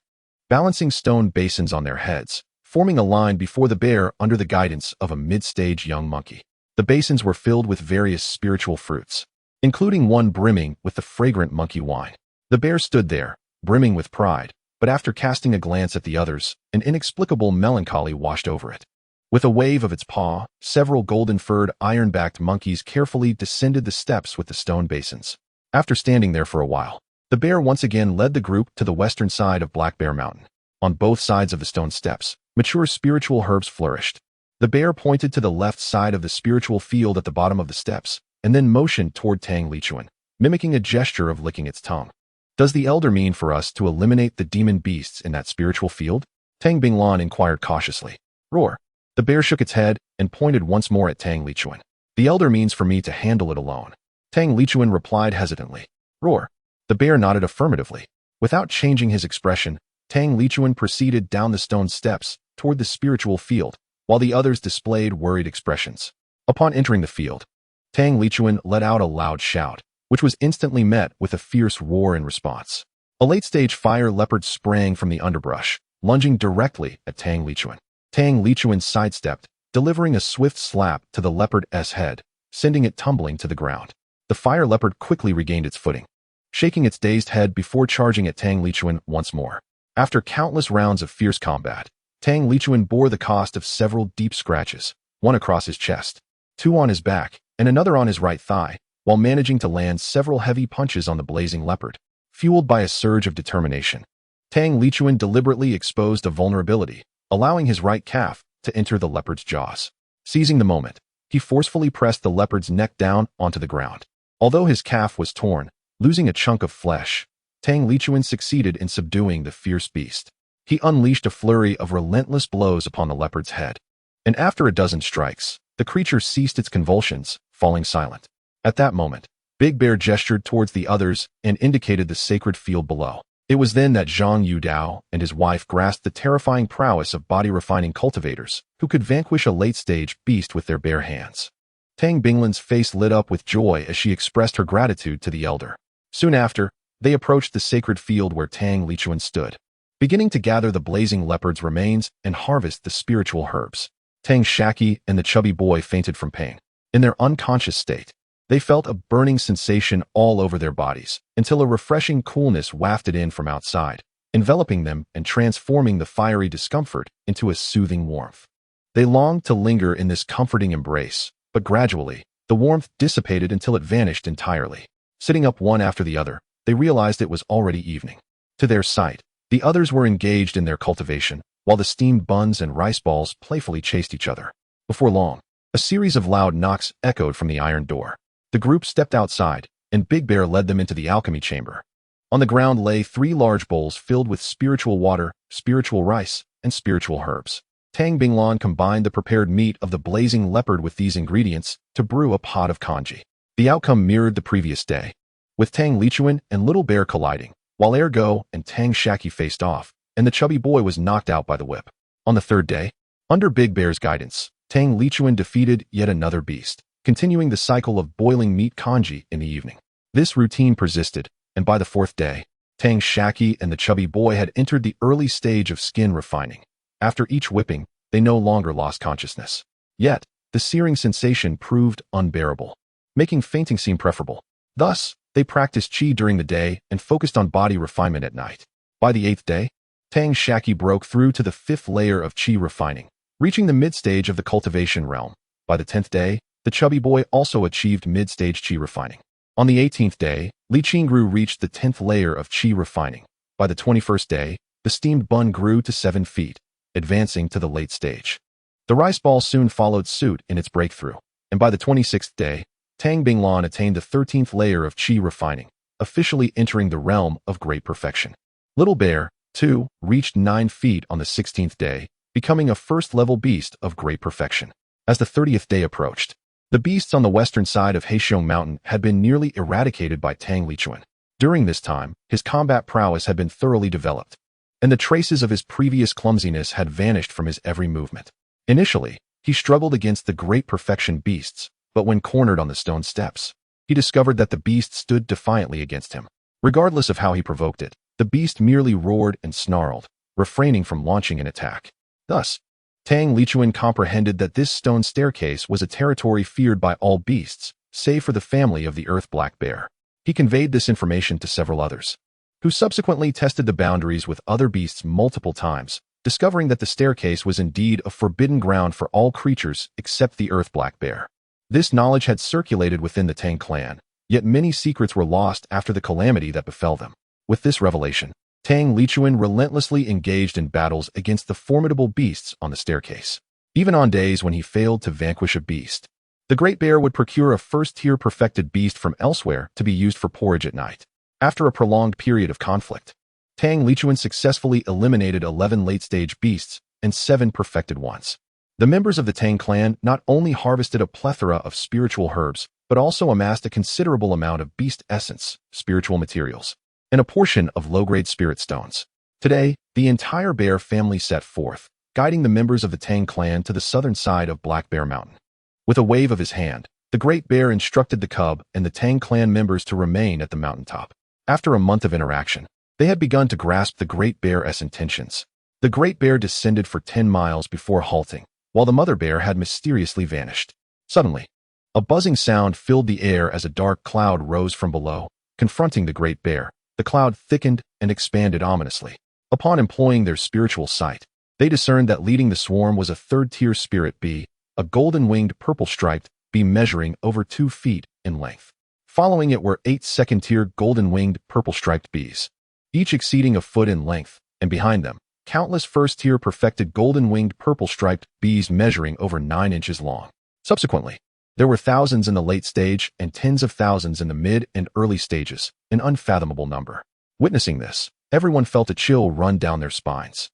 balancing stone basins on their heads, forming a line before the bear under the guidance of a mid-stage young monkey. The basins were filled with various spiritual fruits, including one brimming with the fragrant monkey wine. The bear stood there, brimming with pride, but after casting a glance at the others, an inexplicable melancholy washed over it. With a wave of its paw, several golden-furred, iron-backed monkeys carefully descended the steps with the stone basins. After standing there for a while, the bear once again led the group to the western side of Black Bear Mountain. On both sides of the stone steps, mature spiritual herbs flourished. The bear pointed to the left side of the spiritual field at the bottom of the steps, and then motioned toward Tang Lichuan, mimicking a gesture of licking its tongue. Does the elder mean for us to eliminate the demon beasts in that spiritual field? Tang Binglan inquired cautiously. Roar. The bear shook its head and pointed once more at Tang Lichuan. The elder means for me to handle it alone. Tang Lichuan replied hesitantly. Roar. The bear nodded affirmatively. Without changing his expression, Tang Lichuan proceeded down the stone steps toward the spiritual field, while the others displayed worried expressions. Upon entering the field, Tang Lichuan let out a loud shout, which was instantly met with a fierce roar in response. A late-stage fire leopard sprang from the underbrush, lunging directly at Tang Lichuan. Tang Lichuan sidestepped, delivering a swift slap to the leopard's head, sending it tumbling to the ground. The fire leopard quickly regained its footing, shaking its dazed head before charging at Tang Lichuan once more. After countless rounds of fierce combat, Tang Lichuan bore the cost of several deep scratches, one across his chest, 2 on his back, and another on his right thigh, while managing to land several heavy punches on the blazing leopard. Fueled by a surge of determination, Tang Lichuan deliberately exposed a vulnerability, allowing his right calf to enter the leopard's jaws. Seizing the moment, he forcefully pressed the leopard's neck down onto the ground. Although his calf was torn, losing a chunk of flesh, Tang Lichuan succeeded in subduing the fierce beast. He unleashed a flurry of relentless blows upon the leopard's head, and after a dozen strikes, the creature ceased its convulsions, falling silent. At that moment, Big Bear gestured towards the others and indicated the sacred field below. It was then that Zhang Yudao and his wife grasped the terrifying prowess of body-refining cultivators who could vanquish a late-stage beast with their bare hands. Tang Binglan's face lit up with joy as she expressed her gratitude to the elder. Soon after, they approached the sacred field where Tang Lichuan stood, beginning to gather the blazing leopard's remains and harvest the spiritual herbs. Tang Shaqi and the chubby boy fainted from pain. In their unconscious state, they felt a burning sensation all over their bodies until a refreshing coolness wafted in from outside, enveloping them and transforming the fiery discomfort into a soothing warmth. They longed to linger in this comforting embrace, but gradually, the warmth dissipated until it vanished entirely. Sitting up one after the other, they realized it was already evening. To their sight, the others were engaged in their cultivation, while the steamed buns and rice balls playfully chased each other. Before long, a series of loud knocks echoed from the iron door. The group stepped outside, and Big Bear led them into the alchemy chamber. On the ground lay 3 large bowls filled with spiritual water, spiritual rice, and spiritual herbs. Tang Binglan combined the prepared meat of the blazing leopard with these ingredients to brew a pot of congee. The outcome mirrored the previous day, with Tang Lichuan and Little Bear colliding, while Ergo and Tang Shaqi faced off, and the chubby boy was knocked out by the whip. On the 3rd day, under Big Bear's guidance, Tang Lichuan defeated yet another beast, continuing the cycle of boiling meat congee in the evening. This routine persisted, and by the 4th day, Tang Shaqi and the chubby boy had entered the early stage of skin refining. After each whipping, they no longer lost consciousness. Yet, the searing sensation proved unbearable, making fainting seem preferable. Thus, they practiced qi during the day and focused on body refinement at night. By the 8th day, Tang Shaqi broke through to the 5th layer of qi refining, reaching the mid-stage of the cultivation realm. By the 10th day, the chubby boy also achieved mid-stage qi refining. On the 18th day, Li Qingru reached the 10th layer of qi refining. By the 21st day, the steamed bun grew to 7 feet, advancing to the late stage. The rice ball soon followed suit in its breakthrough, and by the 26th day, Tang Binglan attained the 13th layer of qi refining, officially entering the realm of great perfection. Little Bear, too, reached 9 feet on the 16th day, becoming a first-level beast of great perfection. As the 30th day approached, The beasts on the western side of Heixiong Mountain had been nearly eradicated by Tang Lichuan. During this time, his combat prowess had been thoroughly developed, and the traces of his previous clumsiness had vanished from his every movement. Initially, he struggled against the great perfection beasts, but when cornered on the stone steps, he discovered that the beast stood defiantly against him. Regardless of how he provoked it, the beast merely roared and snarled, refraining from launching an attack. Thus, Tang Lichuan comprehended that this stone staircase was a territory feared by all beasts, save for the family of the Earth Black Bear. He conveyed this information to several others, who subsequently tested the boundaries with other beasts multiple times, discovering that the staircase was indeed a forbidden ground for all creatures except the Earth Black Bear. This knowledge had circulated within the Tang clan, yet many secrets were lost after the calamity that befell them. With this revelation, Tang Lichuan relentlessly engaged in battles against the formidable beasts on the staircase. Even on days when he failed to vanquish a beast, the Great Bear would procure a first-tier perfected beast from elsewhere to be used for porridge at night. After a prolonged period of conflict, Tang Lichuan successfully eliminated 11 late-stage beasts and 7 perfected ones. The members of the Tang clan not only harvested a plethora of spiritual herbs, but also amassed a considerable amount of beast essence, spiritual materials, and a portion of low-grade spirit stones. Today, the entire bear family set forth, guiding the members of the Tang clan to the southern side of Black Bear Mountain. With a wave of his hand, the Great Bear instructed the cub and the Tang clan members to remain at the mountaintop. After a month of interaction, they had begun to grasp the Great Bear's intentions. The Great Bear descended for 10 miles before halting, while the Mother Bear had mysteriously vanished. Suddenly, a buzzing sound filled the air as a dark cloud rose from below, confronting the Great Bear. The cloud thickened and expanded ominously. Upon employing their spiritual sight, they discerned that leading the swarm was a third-tier spirit bee, a golden-winged purple-striped bee measuring over 2 feet in length. Following it were 8 second-tier golden-winged purple-striped bees, each exceeding a foot in length, and behind them, countless first-tier perfected golden-winged purple-striped bees measuring over 9 inches long. Subsequently, there were thousands in the late stage and tens of thousands in the mid and early stages, an unfathomable number. Witnessing this, everyone felt a chill run down their spines.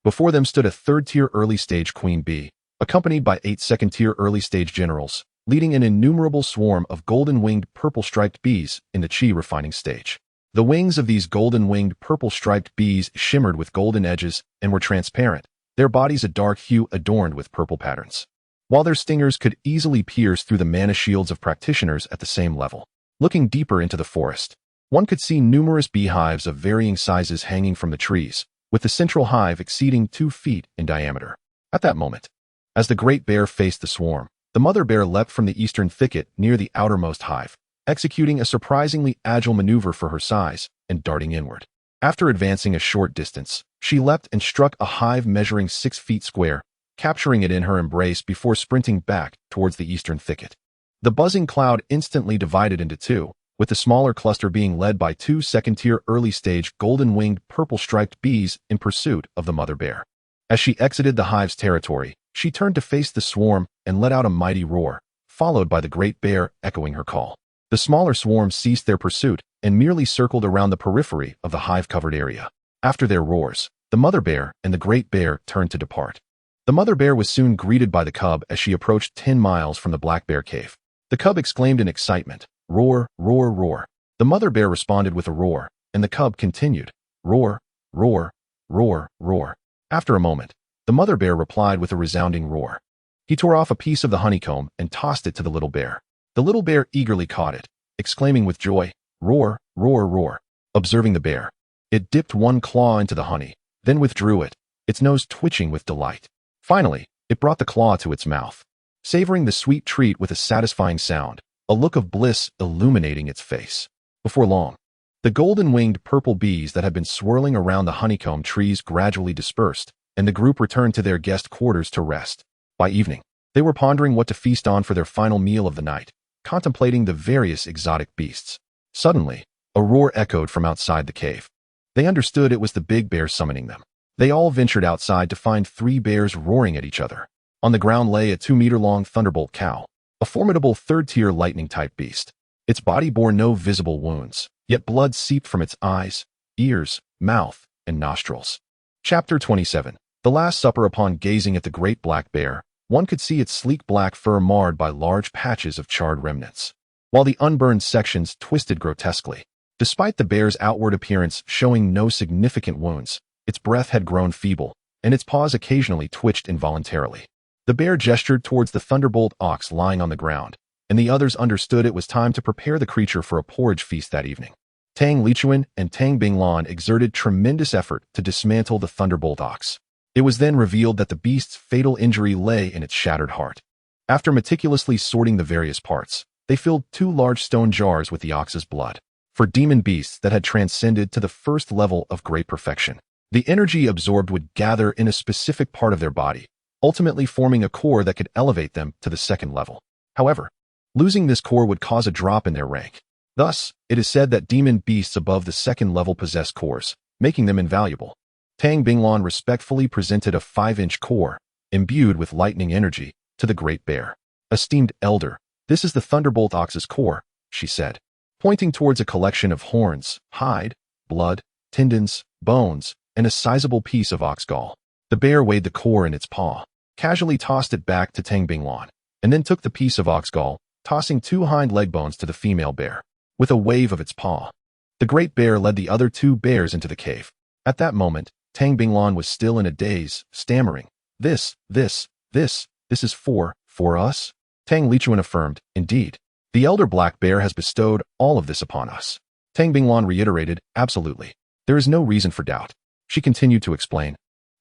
Before them stood a third-tier early-stage queen bee, accompanied by 8 second-tier early-stage generals, leading an innumerable swarm of golden-winged purple-striped bees in the chi refining stage. The wings of these golden-winged purple-striped bees shimmered with golden edges and were transparent, their bodies a dark hue adorned with purple patterns, while their stingers could easily pierce through the mana shields of practitioners at the same level. Looking deeper into the forest, one could see numerous beehives of varying sizes hanging from the trees, with the central hive exceeding 2 feet in diameter. At that moment, as the Great Bear faced the swarm, the Mother Bear leapt from the eastern thicket near the outermost hive, executing a surprisingly agile maneuver for her size and darting inward. After advancing a short distance, she leapt and struck a hive measuring 6 feet square, capturing it in her embrace before sprinting back towards the eastern thicket. The buzzing cloud instantly divided into 2, with the smaller cluster being led by 2 second-tier early-stage golden-winged purple-striped bees in pursuit of the Mother Bear. As she exited the hive's territory, she turned to face the swarm and let out a mighty roar, followed by the Great Bear echoing her call. The smaller swarm ceased their pursuit and merely circled around the periphery of the hive-covered area. After their roars, the Mother Bear and the Great Bear turned to depart. The Mother Bear was soon greeted by the cub as she approached 10 miles from the Black Bear cave. The cub exclaimed in excitement, "Roar, roar, roar." The Mother Bear responded with a roar, and the cub continued, "Roar, roar, roar, roar." After a moment, the Mother Bear replied with a resounding roar. He tore off a piece of the honeycomb and tossed it to the little bear. The little bear eagerly caught it, exclaiming with joy, "Roar, roar, roar." Observing the bear, it dipped one claw into the honey, then withdrew it, its nose twitching with delight. Finally, it brought the claw to its mouth, savoring the sweet treat with a satisfying sound, a look of bliss illuminating its face. Before long, the golden-winged purple bees that had been swirling around the honeycomb trees gradually dispersed, and the group returned to their guest quarters to rest. By evening, they were pondering what to feast on for their final meal of the night, contemplating the various exotic beasts. Suddenly, a roar echoed from outside the cave. They understood it was the big bear summoning them. They all ventured outside to find 3 bears roaring at each other. On the ground lay a 2-meter-long thunderbolt cow, a formidable third-tier lightning-type beast. Its body bore no visible wounds, yet blood seeped from its eyes, ears, mouth, and nostrils. Chapter 27. The Last Supper. Upon gazing at the great black bear, One could see its sleek black fur marred by large patches of charred remnants, while the unburned sections twisted grotesquely. Despite the bear's outward appearance showing no significant wounds, its breath had grown feeble, and its paws occasionally twitched involuntarily. The bear gestured towards the thunderbolt ox lying on the ground, and the others understood it was time to prepare the creature for a porridge feast that evening. Tang Lichuan and Tang Binglan exerted tremendous effort to dismantle the thunderbolt ox. It was then revealed that the beast's fatal injury lay in its shattered heart. After meticulously sorting the various parts, they filled 2 large stone jars with the ox's blood. For demon beasts that had transcended to the first level of great perfection, the energy absorbed would gather in a specific part of their body, ultimately forming a core that could elevate them to the second level. However, losing this core would cause a drop in their rank. Thus, it is said that demon beasts above the second level possess cores, making them invaluable. Tang Binglan respectfully presented a 5-inch core, imbued with lightning energy, to the great bear. "Esteemed elder, this is the thunderbolt ox's core," she said, pointing towards a collection of horns, hide, blood, tendons, bones, and a sizable piece of ox gall. The bear weighed the core in its paw, casually tossed it back to Tang Binglan, and then took the piece of ox gall, tossing 2 hind leg bones to the female bear. With a wave of its paw, the great bear led the other 2 bears into the cave. At that moment, Tang Binglan was still in a daze, stammering, This is for us?" Tang Lichuan affirmed, "Indeed. The elder black bear has bestowed all of this upon us." Tang Binglan reiterated, "Absolutely. There is no reason for doubt." She continued to explain,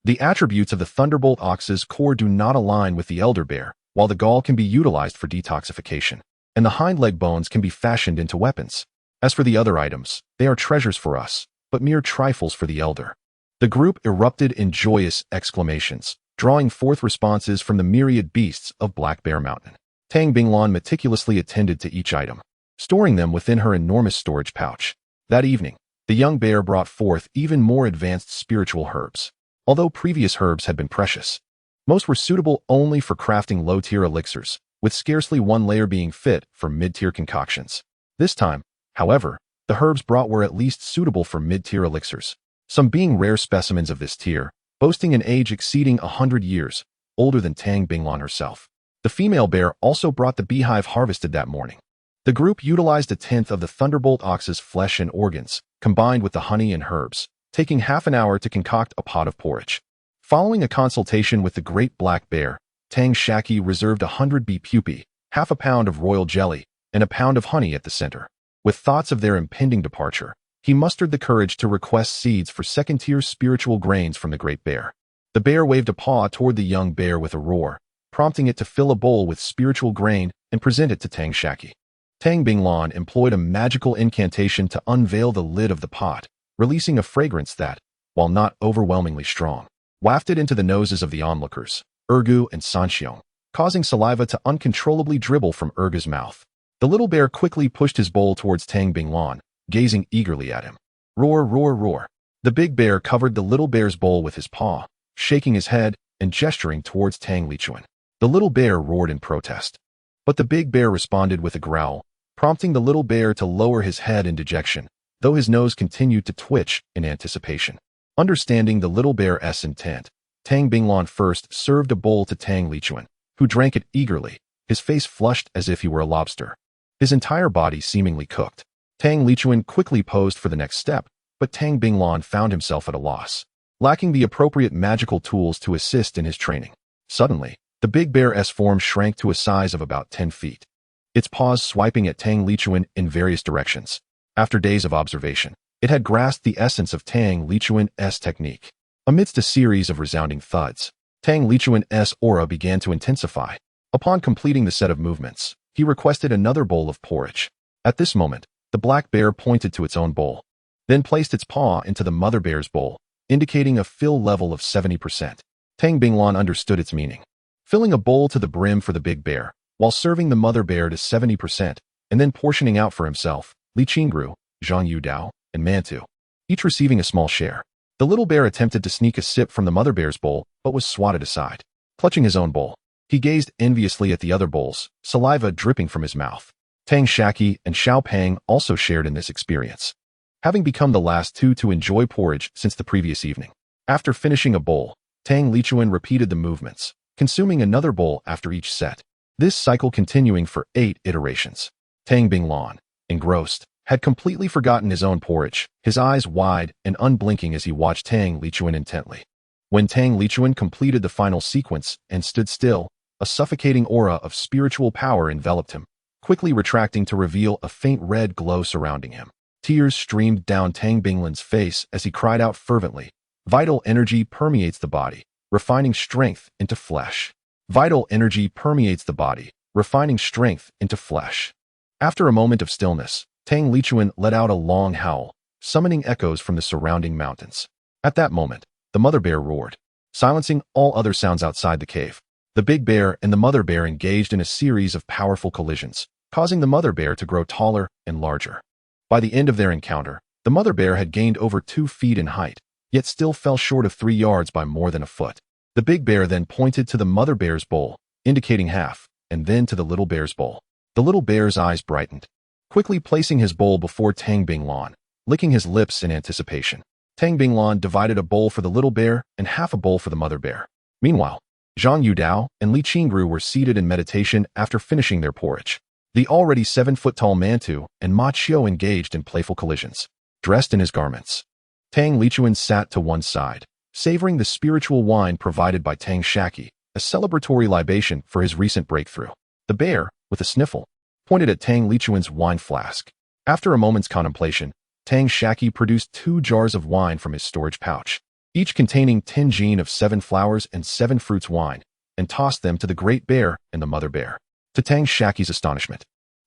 "The attributes of the thunderbolt ox's core do not align with the elder bear, while the gall can be utilized for detoxification, and the hind leg bones can be fashioned into weapons. As for the other items, they are treasures for us, but mere trifles for the elder." The group erupted in joyous exclamations, drawing forth responses from the myriad beasts of Black Bear Mountain. Tang Binglan meticulously attended to each item, storing them within her enormous storage pouch. That evening, the young bear brought forth even more advanced spiritual herbs. Although previous herbs had been precious, most were suitable only for crafting low-tier elixirs, with scarcely one layer being fit for mid-tier concoctions. This time, however, the herbs brought were at least suitable for mid-tier elixirs, some being rare specimens of this tier, boasting an age exceeding 100 years, older than Tang Binglan herself. The female bear also brought the beehive harvested that morning. The group utilized 1/10 of the thunderbolt ox's flesh and organs, combined with the honey and herbs, taking half an hour to concoct a pot of porridge. Following a consultation with the great black bear, Tang Shaqi reserved 100 bee pupae, half a pound of royal jelly, and a pound of honey at the center. With thoughts of their impending departure, he mustered the courage to request seeds for second-tier spiritual grains from the great bear. The bear waved a paw toward the young bear with a roar, prompting it to fill a bowl with spiritual grain and present it to Tang Shaqi. Tang Binglan employed a magical incantation to unveil the lid of the pot, releasing a fragrance that, while not overwhelmingly strong, wafted into the noses of the onlookers, Ergu and Sanxiong, causing saliva to uncontrollably dribble from Ergu's mouth. The little bear quickly pushed his bowl towards Tang Binglan, gazing eagerly at him. Roar, roar, roar. The big bear covered the little bear's bowl with his paw, shaking his head and gesturing towards Tang Lichuan. The little bear roared in protest, but the big bear responded with a growl, prompting the little bear to lower his head in dejection, though his nose continued to twitch in anticipation. Understanding the little bear's intent, Tang Binglan first served a bowl to Tang Lichuan, who drank it eagerly, his face flushed as if he were a lobster, his entire body seemingly cooked. Tang Lichuan quickly posed for the next step, but Tang Binglan found himself at a loss, lacking the appropriate magical tools to assist in his training. Suddenly, the big bear's form shrank to a size of about 10 feet, its paws swiping at Tang Lichuan in various directions. After days of observation, it had grasped the essence of Tang Lichuan's technique. Amidst a series of resounding thuds, Tang Lichuan's aura began to intensify. Upon completing the set of movements, he requested another bowl of porridge. At this moment, the black bear pointed to its own bowl, then placed its paw into the mother bear's bowl, indicating a fill level of 70%. Tang Binglan understood its meaning. Filling a bowl to the brim for the big bear, while serving the mother bear to 70%, and then portioning out for himself, Li Qingru, Zhang Yudao, and Mantu, each receiving a small share. The little bear attempted to sneak a sip from the mother bear's bowl, but was swatted aside. Clutching his own bowl, he gazed enviously at the other bowls, saliva dripping from his mouth. Tang Shaqi and Xiao Pang also shared in this experience, having become the last 2 to enjoy porridge since the previous evening. After finishing a bowl, Tang Lichuan repeated the movements, consuming another bowl after each set. This cycle continuing for 8 iterations. Tang Binglan, engrossed, had completely forgotten his own porridge, his eyes wide and unblinking as he watched Tang Lichuan intently. When Tang Lichuan completed the final sequence and stood still, a suffocating aura of spiritual power enveloped him, quickly retracting to reveal a faint red glow surrounding him. Tears streamed down Tang Binglan's face as he cried out fervently. Vital energy permeates the body, refining strength into flesh. Vital energy permeates the body, refining strength into flesh. After a moment of stillness, Tang Lichuan let out a long howl, summoning echoes from the surrounding mountains. At that moment, the mother bear roared, silencing all other sounds outside the cave. The big bear and the mother bear engaged in a series of powerful collisions, causing the mother bear to grow taller and larger. By the end of their encounter, the mother bear had gained over 2 feet in height, yet still fell short of 3 yards by more than a foot. The big bear then pointed to the mother bear's bowl, indicating half, and then to the little bear's bowl. The little bear's eyes brightened, quickly placing his bowl before Tang Binglan, licking his lips in anticipation. Tang Binglan divided a bowl for the little bear and half a bowl for the mother bear. Meanwhile, Zhang Yudao and Li Qingru were seated in meditation after finishing their porridge. The already 7-foot-tall Mantu and Ma Qiu engaged in playful collisions, dressed in his garments. Tang Lichuan sat to one side, savoring the spiritual wine provided by Tang Shaqi, a celebratory libation for his recent breakthrough. The bear, with a sniffle, pointed at Tang Lichuan's wine flask. After a moment's contemplation, Tang Shaqi produced 2 jars of wine from his storage pouch, each containing 10 jin of 7 flowers and 7 fruits wine, and tossed them to the great bear and the mother bear. To Tang Shaqi's astonishment,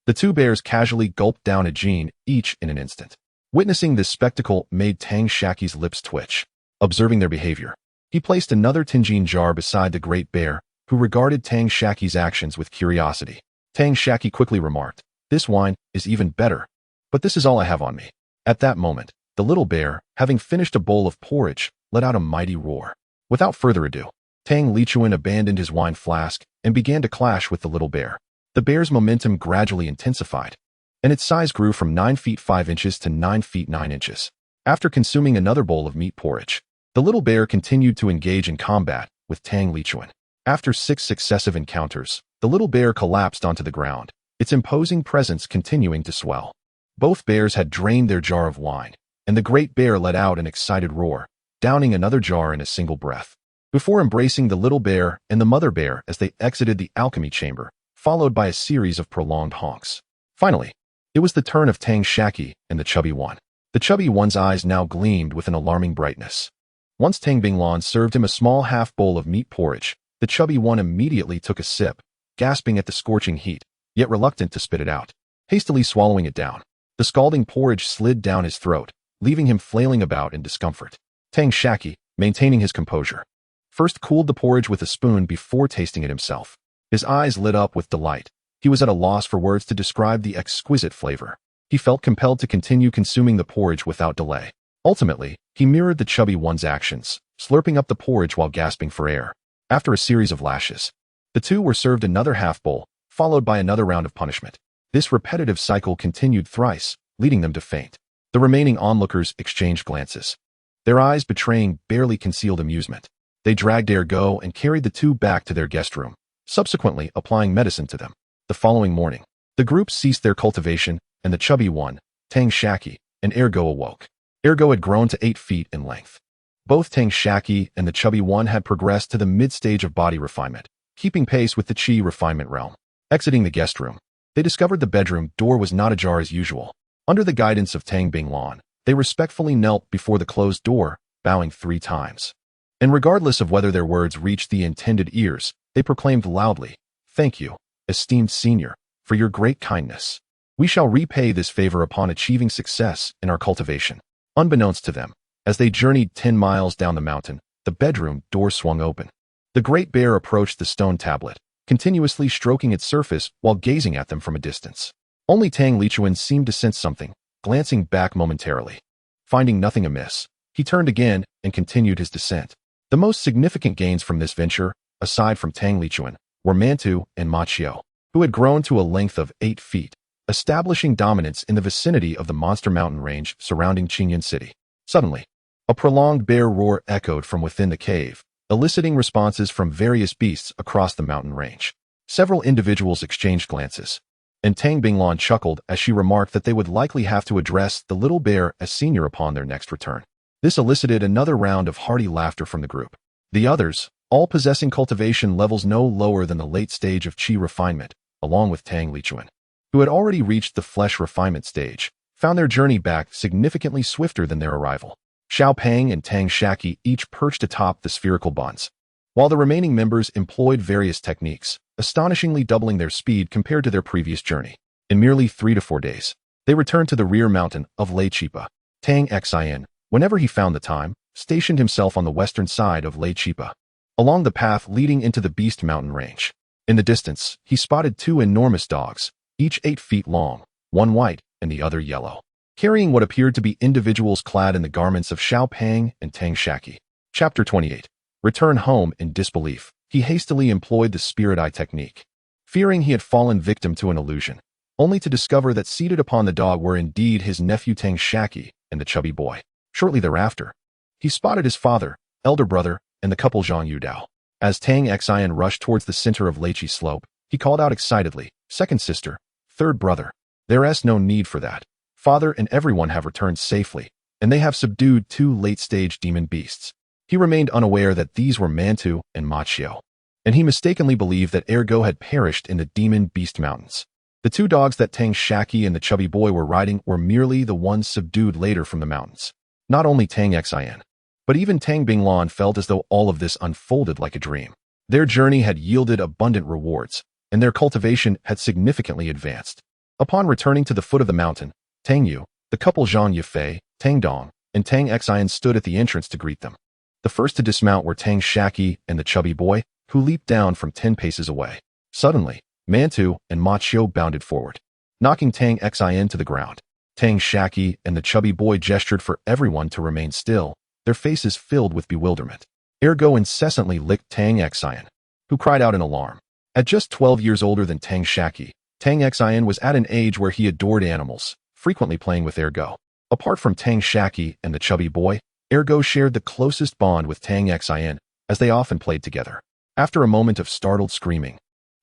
the 2 bears casually gulped down a jin each in an instant. Witnessing this spectacle made Tang Shaqi's lips twitch. Observing their behavior, he placed another Tinjin jar beside the great bear, who regarded Tang Shaqi's actions with curiosity. Tang Shaqi quickly remarked, "This wine is even better, but this is all I have on me." At that moment, the little bear, having finished a bowl of porridge, let out a mighty roar. Without further ado, Tang Lichuan abandoned his wine flask and began to clash with the little bear. The bear's momentum gradually intensified, and its size grew from 9 feet 5 inches to 9 feet 9 inches. After consuming another bowl of meat porridge, the little bear continued to engage in combat with Tang Lichuan. After 6 successive encounters, the little bear collapsed onto the ground, its imposing presence continuing to swell. Both bears had drained their jar of wine, and the great bear let out an excited roar, downing another jar in a single breath, before embracing the little bear and the mother bear as they exited the alchemy chamber, followed by a series of prolonged honks. Finally, it was the turn of Tang Shaqi and the chubby one. The chubby one's eyes now gleamed with an alarming brightness. Once Tang Binglan served him a small half bowl of meat porridge, the chubby one immediately took a sip, gasping at the scorching heat, yet reluctant to spit it out. Hastily swallowing it down, the scalding porridge slid down his throat, leaving him flailing about in discomfort. Tang Shaqi, maintaining his composure, first cooled the porridge with a spoon before tasting it himself. His eyes lit up with delight. He was at a loss for words to describe the exquisite flavor. He felt compelled to continue consuming the porridge without delay. Ultimately, he mirrored the chubby one's actions, slurping up the porridge while gasping for air. After a series of lashes, the 2 were served another half bowl, followed by another round of punishment. This repetitive cycle continued thrice, leading them to faint. The remaining onlookers exchanged glances, their eyes betraying barely concealed amusement. They dragged Ergo and carried the 2 back to their guest room, subsequently applying medicine to them. The following morning, the group ceased their cultivation, and the chubby one, Tang Shaqi, and Ergo awoke. Ergo had grown to 8 feet in length. Both Tang Shaqi and the chubby one had progressed to the mid-stage of body refinement, keeping pace with the Qi refinement realm. Exiting the guest room, they discovered the bedroom door was not ajar as usual. Under the guidance of Tang Binglan, they respectfully knelt before the closed door, bowing 3 times. And regardless of whether their words reached the intended ears, they proclaimed loudly, "Thank you, esteemed senior, for your great kindness. We shall repay this favor upon achieving success in our cultivation." Unbeknownst to them, as they journeyed 10 miles down the mountain, the bedroom door swung open. The great bear approached the stone tablet, continuously stroking its surface while gazing at them from a distance. Only Tang Lichuan seemed to sense something, glancing back momentarily. Finding nothing amiss, he turned again and continued his descent. The most significant gains from this venture, aside from Tang Lichuan, were Mantu and Ma Qiu, who had grown to a length of 8 feet, establishing dominance in the vicinity of the monster mountain range surrounding Qingyan City. Suddenly, a prolonged bear roar echoed from within the cave, eliciting responses from various beasts across the mountain range. Several individuals exchanged glances, and Tang Binglan chuckled as she remarked that they would likely have to address the little bear as senior upon their next return. This elicited another round of hearty laughter from the group. The others, all possessing cultivation levels no lower than the late stage of Qi refinement, along with Tang Lichuan, who had already reached the flesh refinement stage, found their journey back significantly swifter than their arrival. Xiao Pang and Tang Shaqi each perched atop the spherical buns, while the remaining members employed various techniques, astonishingly doubling their speed compared to their previous journey. In merely 3 to 4 days, they returned to the rear mountain of Lei Chipa. Tang Xian, whenever he found the time, stationed himself on the western side of Lei Chipa, along the path leading into the Beast Mountain range. In the distance, he spotted 2 enormous dogs, each 8 feet long, one white and the other yellow, carrying what appeared to be individuals clad in the garments of Xiao Pang and Tang Shaqi. Chapter 28. Return home in disbelief. He hastily employed the spirit eye technique, fearing he had fallen victim to an illusion, only to discover that seated upon the dog were indeed his nephew Tang Shaqi and the chubby boy. Shortly thereafter, he spotted his father, elder brother, and the couple Zhang Yudao. As Tang Xian rushed towards the center of Leichi Slope, he called out excitedly, "Second sister, third brother, there's no need for that. Father and everyone have returned safely, and they have subdued 2 late-stage demon beasts." He remained unaware that these were Mantu and Machio, and he mistakenly believed that Ergo had perished in the demon beast mountains. The 2 dogs that Tang Shaqi and the chubby boy were riding were merely the ones subdued later from the mountains. Not only Tang Xian, but even Tang Binglan felt as though all of this unfolded like a dream. Their journey had yielded abundant rewards, and their cultivation had significantly advanced. Upon returning to the foot of the mountain, Tang Yu, the couple Zhang Yifei, Tang Dong, and Tang Xian stood at the entrance to greet them. The first to dismount were Tang Shaqi and the chubby boy, who leaped down from 10 paces away. Suddenly, Mantu and Machio bounded forward, knocking Tang Xian to the ground. Tang Shaqi and the chubby boy gestured for everyone to remain still, their faces filled with bewilderment. Ergo incessantly licked Tang Xian, who cried out in alarm. At just 12 years older than Tang Shaqi, Tang Xian was at an age where he adored animals, frequently playing with Ergo. Apart from Tang Shaqi and the chubby boy, Ergo shared the closest bond with Tang Xian, as they often played together. After a moment of startled screaming,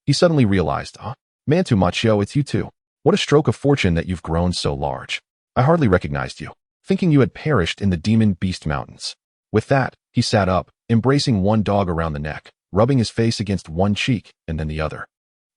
he suddenly realized, Mantu Machio, it's you too. What a stroke of fortune that you've grown so large. I hardly recognized you, thinking you had perished in the demon beast mountains." With that, he sat up, embracing one dog around the neck, rubbing his face against one cheek and then the other.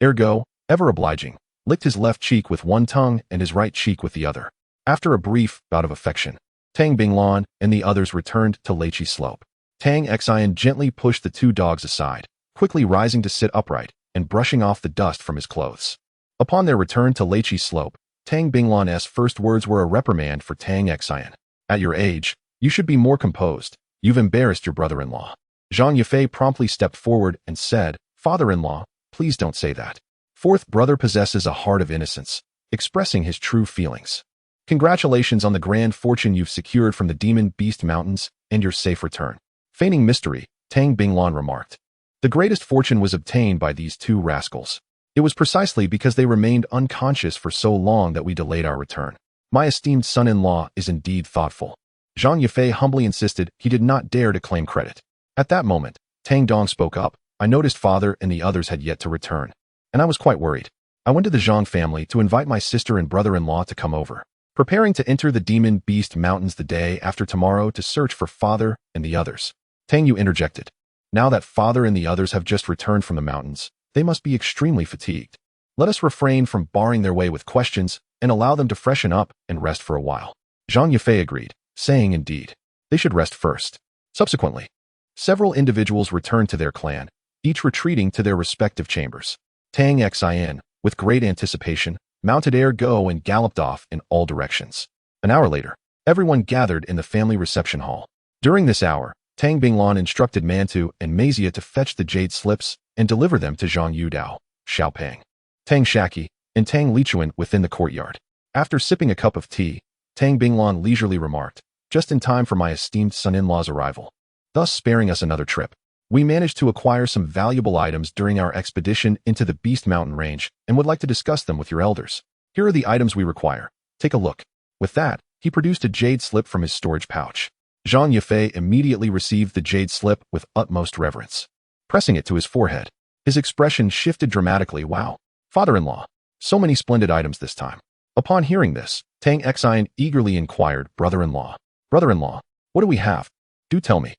Ergo, ever obliging, licked his left cheek with one tongue and his right cheek with the other. After a brief bout of affection, Tang Binglan and the others returned to Leichi Slope. Tang Xian gently pushed the 2 dogs aside, quickly rising to sit upright and brushing off the dust from his clothes. Upon their return to Leichi Slope, Tang Binglan's first words were a reprimand for Tang Xian. "At your age, you should be more composed. You've embarrassed your brother-in-law." Zhang Yifei promptly stepped forward and said, "Father-in-law, please don't say that. Fourth brother possesses a heart of innocence," expressing his true feelings. "Congratulations on the grand fortune you've secured from the Demon Beast Mountains and your safe return." Feigning mystery, Tang Binglan remarked, "The greatest fortune was obtained by these 2 rascals. It was precisely because they remained unconscious for so long that we delayed our return. My esteemed son-in-law is indeed thoughtful." Zhang Yifei humbly insisted he did not dare to claim credit. At that moment, Tang Dong spoke up, "I noticed father and the others had yet to return, and I was quite worried. I went to the Zhang family to invite my sister and brother-in-law to come over, preparing to enter the Demon Beast Mountains the day after tomorrow to search for father and the others." Tang Yu interjected, "Now that father and the others have just returned from the mountains, they must be extremely fatigued. Let us refrain from barring their way with questions and allow them to freshen up and rest for a while." Zhang Yifei agreed, saying indeed, they should rest first. Subsequently, several individuals returned to their clan, each retreating to their respective chambers. Tang Xian, with great anticipation, mounted Ergo and galloped off in all directions. An hour later, everyone gathered in the family reception hall. During this hour, Tang Binglan instructed Mantu and Mazia to fetch the jade slips and deliver them to Zhang Yudao, Xiao Pang, Tang Shaqi, and Tang Lichuan within the courtyard. After sipping a cup of tea, Tang Binglan leisurely remarked, "Just in time for my esteemed son-in-law's arrival, thus sparing us another trip. We managed to acquire some valuable items during our expedition into the Beast Mountain range and would like to discuss them with your elders. Here are the items we require. Take a look." With that, he produced a jade slip from his storage pouch. Zhang Yifei immediately received the jade slip with utmost reverence. Pressing it to his forehead, his expression shifted dramatically. Wow, father-in-law, so many splendid items this time. Upon hearing this, Tang Shaqi eagerly inquired, brother-in-law, what do we have? Do tell me.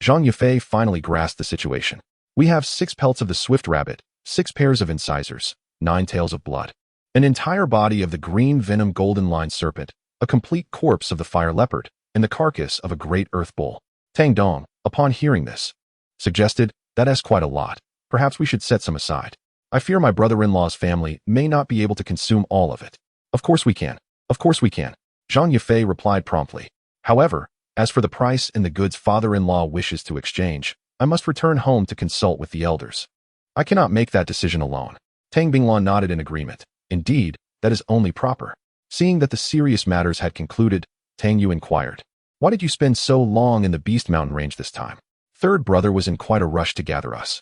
Zhang Yifei finally grasped the situation. We have 6 pelts of the swift rabbit, 6 pairs of incisors, 9 tails of blood, an entire body of the green venom golden-lined serpent, a complete corpse of the fire leopard, and the carcass of a great earth bull. Tang Dong, upon hearing this, suggested, that is quite a lot. Perhaps we should set some aside. I fear my brother-in-law's family may not be able to consume all of it. Of course we can. Zhang Yifei replied promptly. However, as for the price and the goods father-in-law wishes to exchange, I must return home to consult with the elders. I cannot make that decision alone. Tang Binglan nodded in agreement. Indeed, that is only proper. Seeing that the serious matters had concluded, Tang Yu inquired, why did you spend so long in the Beast Mountain range this time? Third brother was in quite a rush to gather us,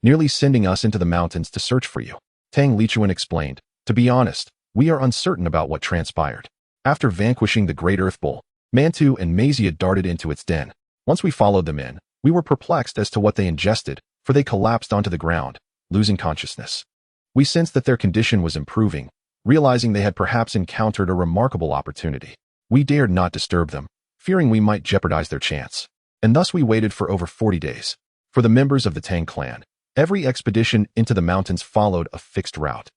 nearly sending us into the mountains to search for you. Tang Lichuan explained, to be honest, we are uncertain about what transpired. After vanquishing the great earth bull, Mantu and Mazia darted into its den. Once we followed them in, we were perplexed as to what they ingested, for they collapsed onto the ground, losing consciousness. We sensed that their condition was improving, realizing they had perhaps encountered a remarkable opportunity. We dared not disturb them, fearing we might jeopardize their chance. And thus we waited for over 40 days. For the members of the Tang clan, every expedition into the mountains followed a fixed route,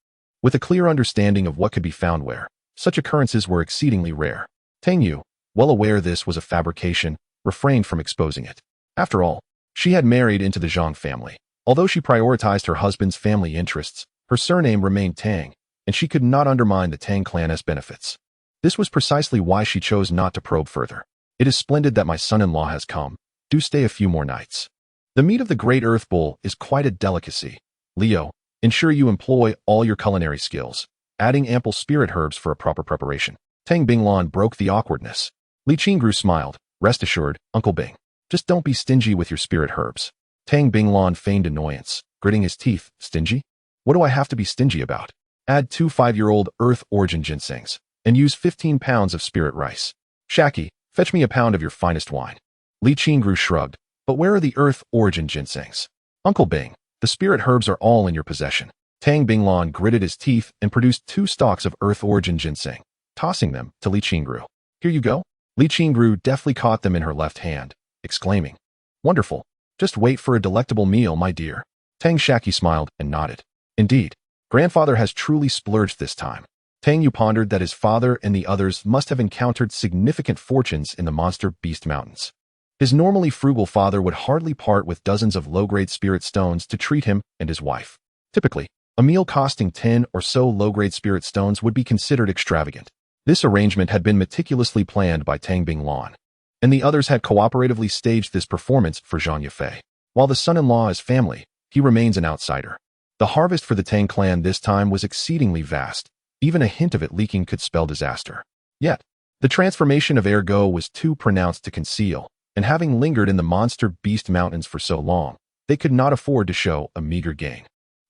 with a clear understanding of what could be found where. Such occurrences were exceedingly rare. Tang Yu, well aware this was a fabrication, refrained from exposing it. After all, she had married into the Zhang family. Although she prioritized her husband's family interests, her surname remained Tang, and she could not undermine the Tang clan's benefits. This was precisely why she chose not to probe further. It is splendid that my son-in-law has come. Do stay a few more nights. The meat of the great earth bull is quite a delicacy. Leo, ensure you employ all your culinary skills, adding ample spirit herbs for a proper preparation. Tang Binglan broke the awkwardness. Li Qingru smiled. Rest assured, Uncle Bing. Just don't be stingy with your spirit herbs. Tang Binglan feigned annoyance, gritting his teeth. Stingy? What do I have to be stingy about? Add 2 5-year-old earth origin ginsengs, and use 15 pounds of spirit rice. Shaqi, fetch me a pound of your finest wine. Li Qingru shrugged. But where are the earth origin ginsengs? Uncle Bing, the spirit herbs are all in your possession. Tang Binglan gritted his teeth and produced 2 stalks of earth origin ginseng, tossing them to Li Qingru. Here you go. Li Qingru deftly caught them in her left hand, exclaiming, wonderful. Just wait for a delectable meal, my dear. Tang Shaqi smiled and nodded. Indeed, grandfather has truly splurged this time. Tang Yu pondered that his father and the others must have encountered significant fortunes in the monster beast mountains. His normally frugal father would hardly part with dozens of low-grade spirit stones to treat him and his wife. Typically, a meal costing 10 or so low-grade spirit stones would be considered extravagant. This arrangement had been meticulously planned by Tang Binglan, and the others had cooperatively staged this performance for Zhang Yifei. While the son-in-law is family, he remains an outsider. The harvest for the Tang clan this time was exceedingly vast. Even a hint of it leaking could spell disaster. Yet, the transformation of Ergo was too pronounced to conceal, and having lingered in the monster beast mountains for so long, they could not afford to show a meager gain.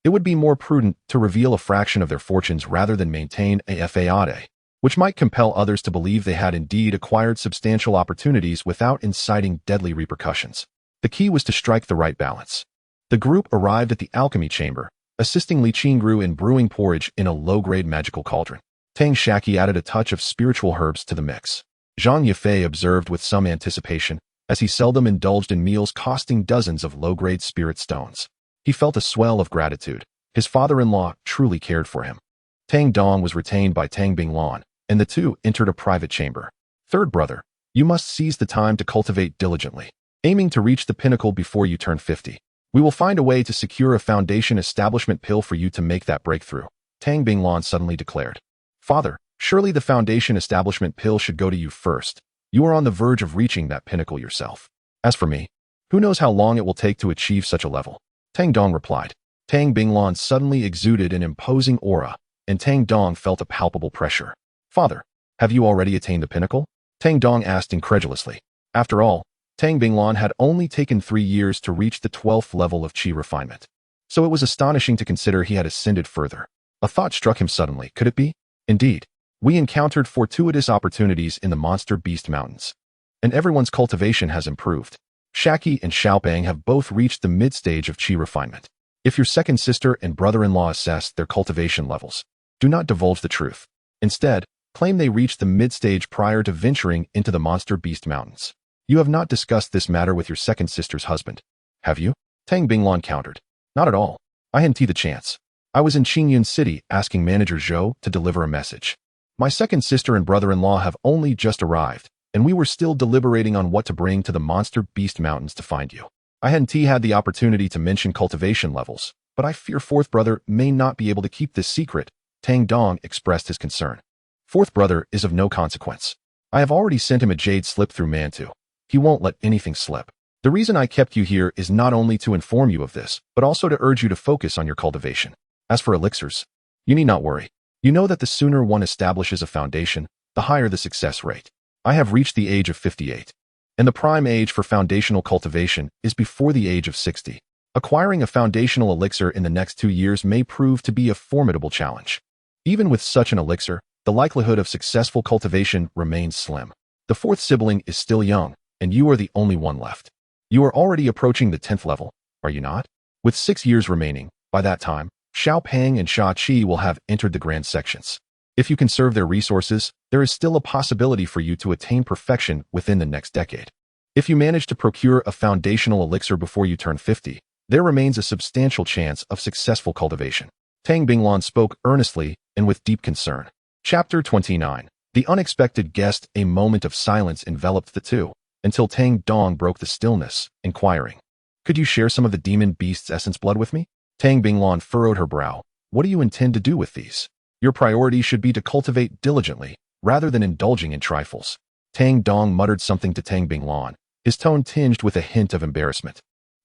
It would be more prudent to reveal a fraction of their fortunes rather than maintain a fade, which might compel others to believe they had indeed acquired substantial opportunities without inciting deadly repercussions. The key was to strike the right balance. The group arrived at the alchemy chamber, assisting Li Qingru in brewing porridge in a low-grade magical cauldron. Tang Shaqi added a touch of spiritual herbs to the mix. Zhang Yifei observed with some anticipation, as he seldom indulged in meals costing dozens of low-grade spirit stones. He felt a swell of gratitude. His father-in-law truly cared for him. Tang Dong was retained by Tang Binglan, and the two entered a private chamber. Third brother, you must seize the time to cultivate diligently, aiming to reach the pinnacle before you turn 50. We will find a way to secure a foundation establishment pill for you to make that breakthrough, Tang Binglan suddenly declared. Father, surely the foundation establishment pill should go to you first. You are on the verge of reaching that pinnacle yourself. As for me, who knows how long it will take to achieve such a level? Tang Dong replied. Tang Binglan suddenly exuded an imposing aura, and Tang Dong felt a palpable pressure. Father, have you already attained the pinnacle? Tang Dong asked incredulously. After all, Tang Binglan had only taken 3 years to reach the 12th level of qi refinement. So it was astonishing to consider he had ascended further. A thought struck him suddenly. Could it be? Indeed, we encountered fortuitous opportunities in the monster beast mountains. and everyone's cultivation has improved. Shaqi and Xiaopeng have both reached the mid-stage of qi refinement. If your second sister and brother-in-law assess their cultivation levels, do not divulge the truth. Instead, claim they reached the mid-stage prior to venturing into the monster beast mountains. You have not discussed this matter with your second sister's husband, have you? Tang Binglan countered. Not at all. I hadn't the chance. I was in Qingyun City asking manager Zhou to deliver a message. My second sister and brother-in-law have only just arrived, and we were still deliberating on what to bring to the monster beast mountains to find you. I hadn't had the opportunity to mention cultivation levels, but I fear fourth brother may not be able to keep this secret. Tang Dong expressed his concern. Fourth brother is of no consequence. I have already sent him a jade slip through Mantu. He won't let anything slip. The reason I kept you here is not only to inform you of this, but also to urge you to focus on your cultivation. As for elixirs, you need not worry. You know that the sooner one establishes a foundation, the higher the success rate. I have reached the age of 58, and the prime age for foundational cultivation is before the age of 60. Acquiring a foundational elixir in the next 2 years may prove to be a formidable challenge. Even with such an elixir, the likelihood of successful cultivation remains slim. The fourth sibling is still young, and you are the only one left. You are already approaching the 10th level, are you not? With 6 years remaining, by that time, Xiaopeng and Shaqi will have entered the grand sections. If you conserve their resources, there is still a possibility for you to attain perfection within the next decade. If you manage to procure a foundational elixir before you turn 50, there remains a substantial chance of successful cultivation. Tang Binglan spoke earnestly and with deep concern. Chapter 29. The unexpected guest. A moment of silence enveloped the two, until Tang Dong broke the stillness, inquiring, "Could you share some of the demon beast's essence blood with me?" Tang Binglan furrowed her brow. "What do you intend to do with these? Your priority should be to cultivate diligently, rather than indulging in trifles." Tang Dong muttered something to Tang Binglan, his tone tinged with a hint of embarrassment.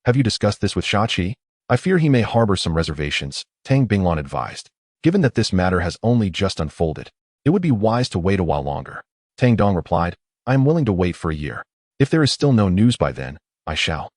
"Have you discussed this with Shaqi? I fear he may harbor some reservations," Tang Binglan advised. "Given that this matter has only just unfolded, it would be wise to wait a while longer." Tang Dong replied, "I am willing to wait for a year. If there is still no news by then, I shall.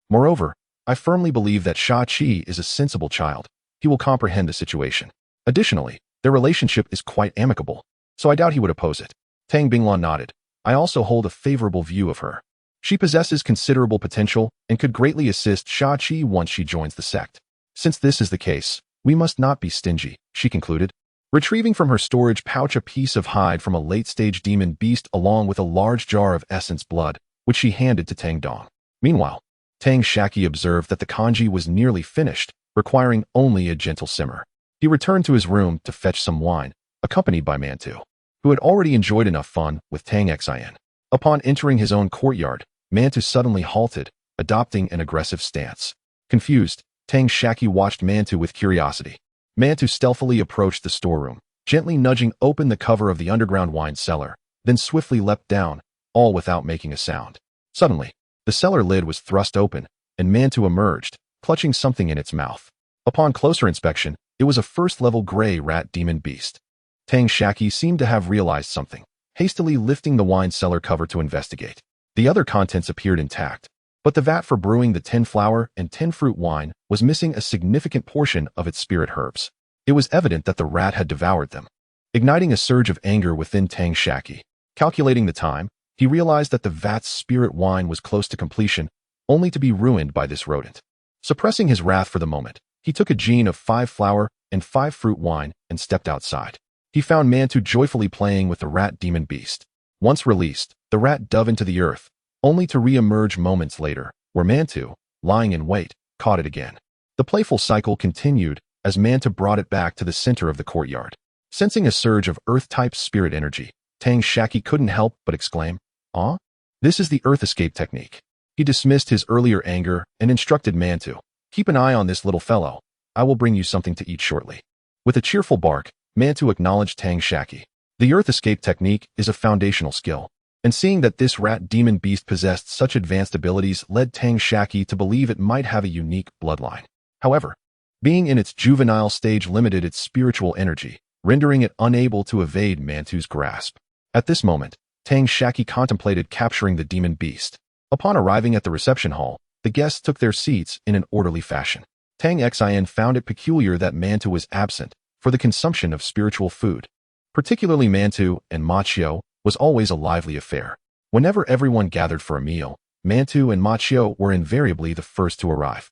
Moreover, I firmly believe that Shaqi is a sensible child. He will comprehend the situation. Additionally, their relationship is quite amicable, so I doubt he would oppose it." Tang Binglan nodded. "I also hold a favorable view of her. She possesses considerable potential and could greatly assist Shaqi once she joins the sect. Since this is the case, we must not be stingy," she concluded, retrieving from her storage pouch a piece of hide from a late-stage demon beast along with a large jar of essence blood, which she handed to Tang Dong. Meanwhile, Tang Shaqi observed that the congee was nearly finished, requiring only a gentle simmer. He returned to his room to fetch some wine, accompanied by Mantu, who had already enjoyed enough fun with Tang Xian. Upon entering his own courtyard, Mantu suddenly halted, adopting an aggressive stance. Confused, Tang Shaqi watched Mantu with curiosity. Mantu stealthily approached the storeroom, gently nudging open the cover of the underground wine cellar, then swiftly leapt down, all without making a sound. Suddenly, the cellar lid was thrust open, and Mantu emerged, clutching something in its mouth. Upon closer inspection, it was a first-level gray rat demon beast. Tang Shaqi seemed to have realized something, hastily lifting the wine cellar cover to investigate. The other contents appeared intact, but the vat for brewing the 10-flower and 10-fruit wine was missing a significant portion of its spirit herbs. It was evident that the rat had devoured them, igniting a surge of anger within Tang Shaqi. Calculating the time, he realized that the vat's spirit wine was close to completion, only to be ruined by this rodent. Suppressing his wrath for the moment, he took a jean of 5-flower and 5-fruit wine and stepped outside. He found Mantu joyfully playing with the rat demon beast. Once released, the rat dove into the earth, only to re-emerge moments later, where Mantu, lying in wait, caught it again. The playful cycle continued as Mantu brought it back to the center of the courtyard. Sensing a surge of earth-type spirit energy, Tang Shaqi couldn't help but exclaim, "Ah? This is the earth escape technique." He dismissed his earlier anger and instructed Mantu, "Keep an eye on this little fellow. I will bring you something to eat shortly." With a cheerful bark, Mantu acknowledged Tang Shaqi. The earth escape technique is a foundational skill, and seeing that this rat demon beast possessed such advanced abilities led Tang Shaqi to believe it might have a unique bloodline. However, being in its juvenile stage limited its spiritual energy, rendering it unable to evade Mantu's grasp. At this moment, Tang Shaqi contemplated capturing the demon beast. Upon arriving at the reception hall, the guests took their seats in an orderly fashion. Tang Xian found it peculiar that Mantu was absent for the consumption of spiritual food. Particularly Mantu and Machio was always a lively affair. Whenever everyone gathered for a meal, Mantu and Machio were invariably the first to arrive.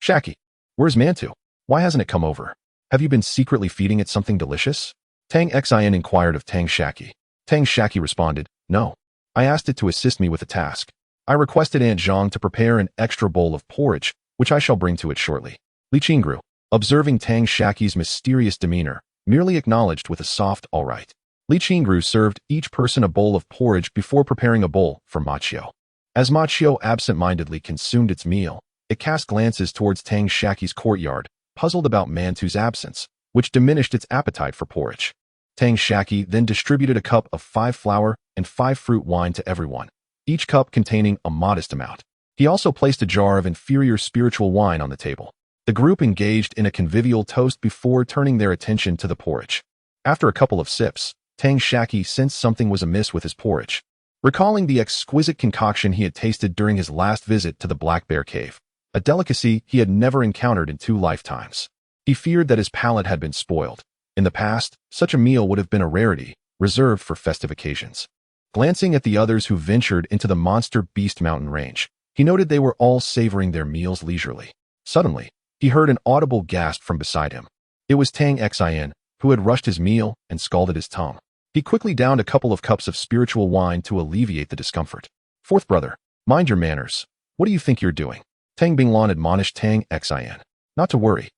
Shaqi, where's Mantu? Why hasn't it come over? Have you been secretly feeding it something delicious? Tang Xian inquired of Tang Shaqi. Tang Shaqi responded, no. I asked it to assist me with a task. I requested Aunt Zhang to prepare an extra bowl of porridge, which I shall bring to it shortly. Li Qingru, observing Tang Shaqi's mysterious demeanor, merely acknowledged with a soft all right. Li Qingru served each person a bowl of porridge before preparing a bowl for Machio. As Machio absent-mindedly consumed its meal, it cast glances towards Tang Shaqi's courtyard, puzzled about Mantu's absence, which diminished its appetite for porridge. Tang Shaqi then distributed a cup of 5 flower and 5 fruit wine to everyone, each cup containing a modest amount. He also placed a jar of inferior spiritual wine on the table. The group engaged in a convivial toast before turning their attention to the porridge. After a couple of sips, Tang Shaqi sensed something was amiss with his porridge. Recalling the exquisite concoction he had tasted during his last visit to the Black Bear Cave, a delicacy he had never encountered in 2 lifetimes. He feared that his palate had been spoiled. In the past, such a meal would have been a rarity, reserved for festive occasions. Glancing at the others who ventured into the monster beast mountain range, he noted they were all savoring their meals leisurely. Suddenly, he heard an audible gasp from beside him. It was Tang Xian, who had rushed his meal and scalded his tongue. He quickly downed a couple of cups of spiritual wine to alleviate the discomfort. Fourth brother, mind your manners. What do you think you're doing? Tang Binglan admonished Tang Xian. Not to worry.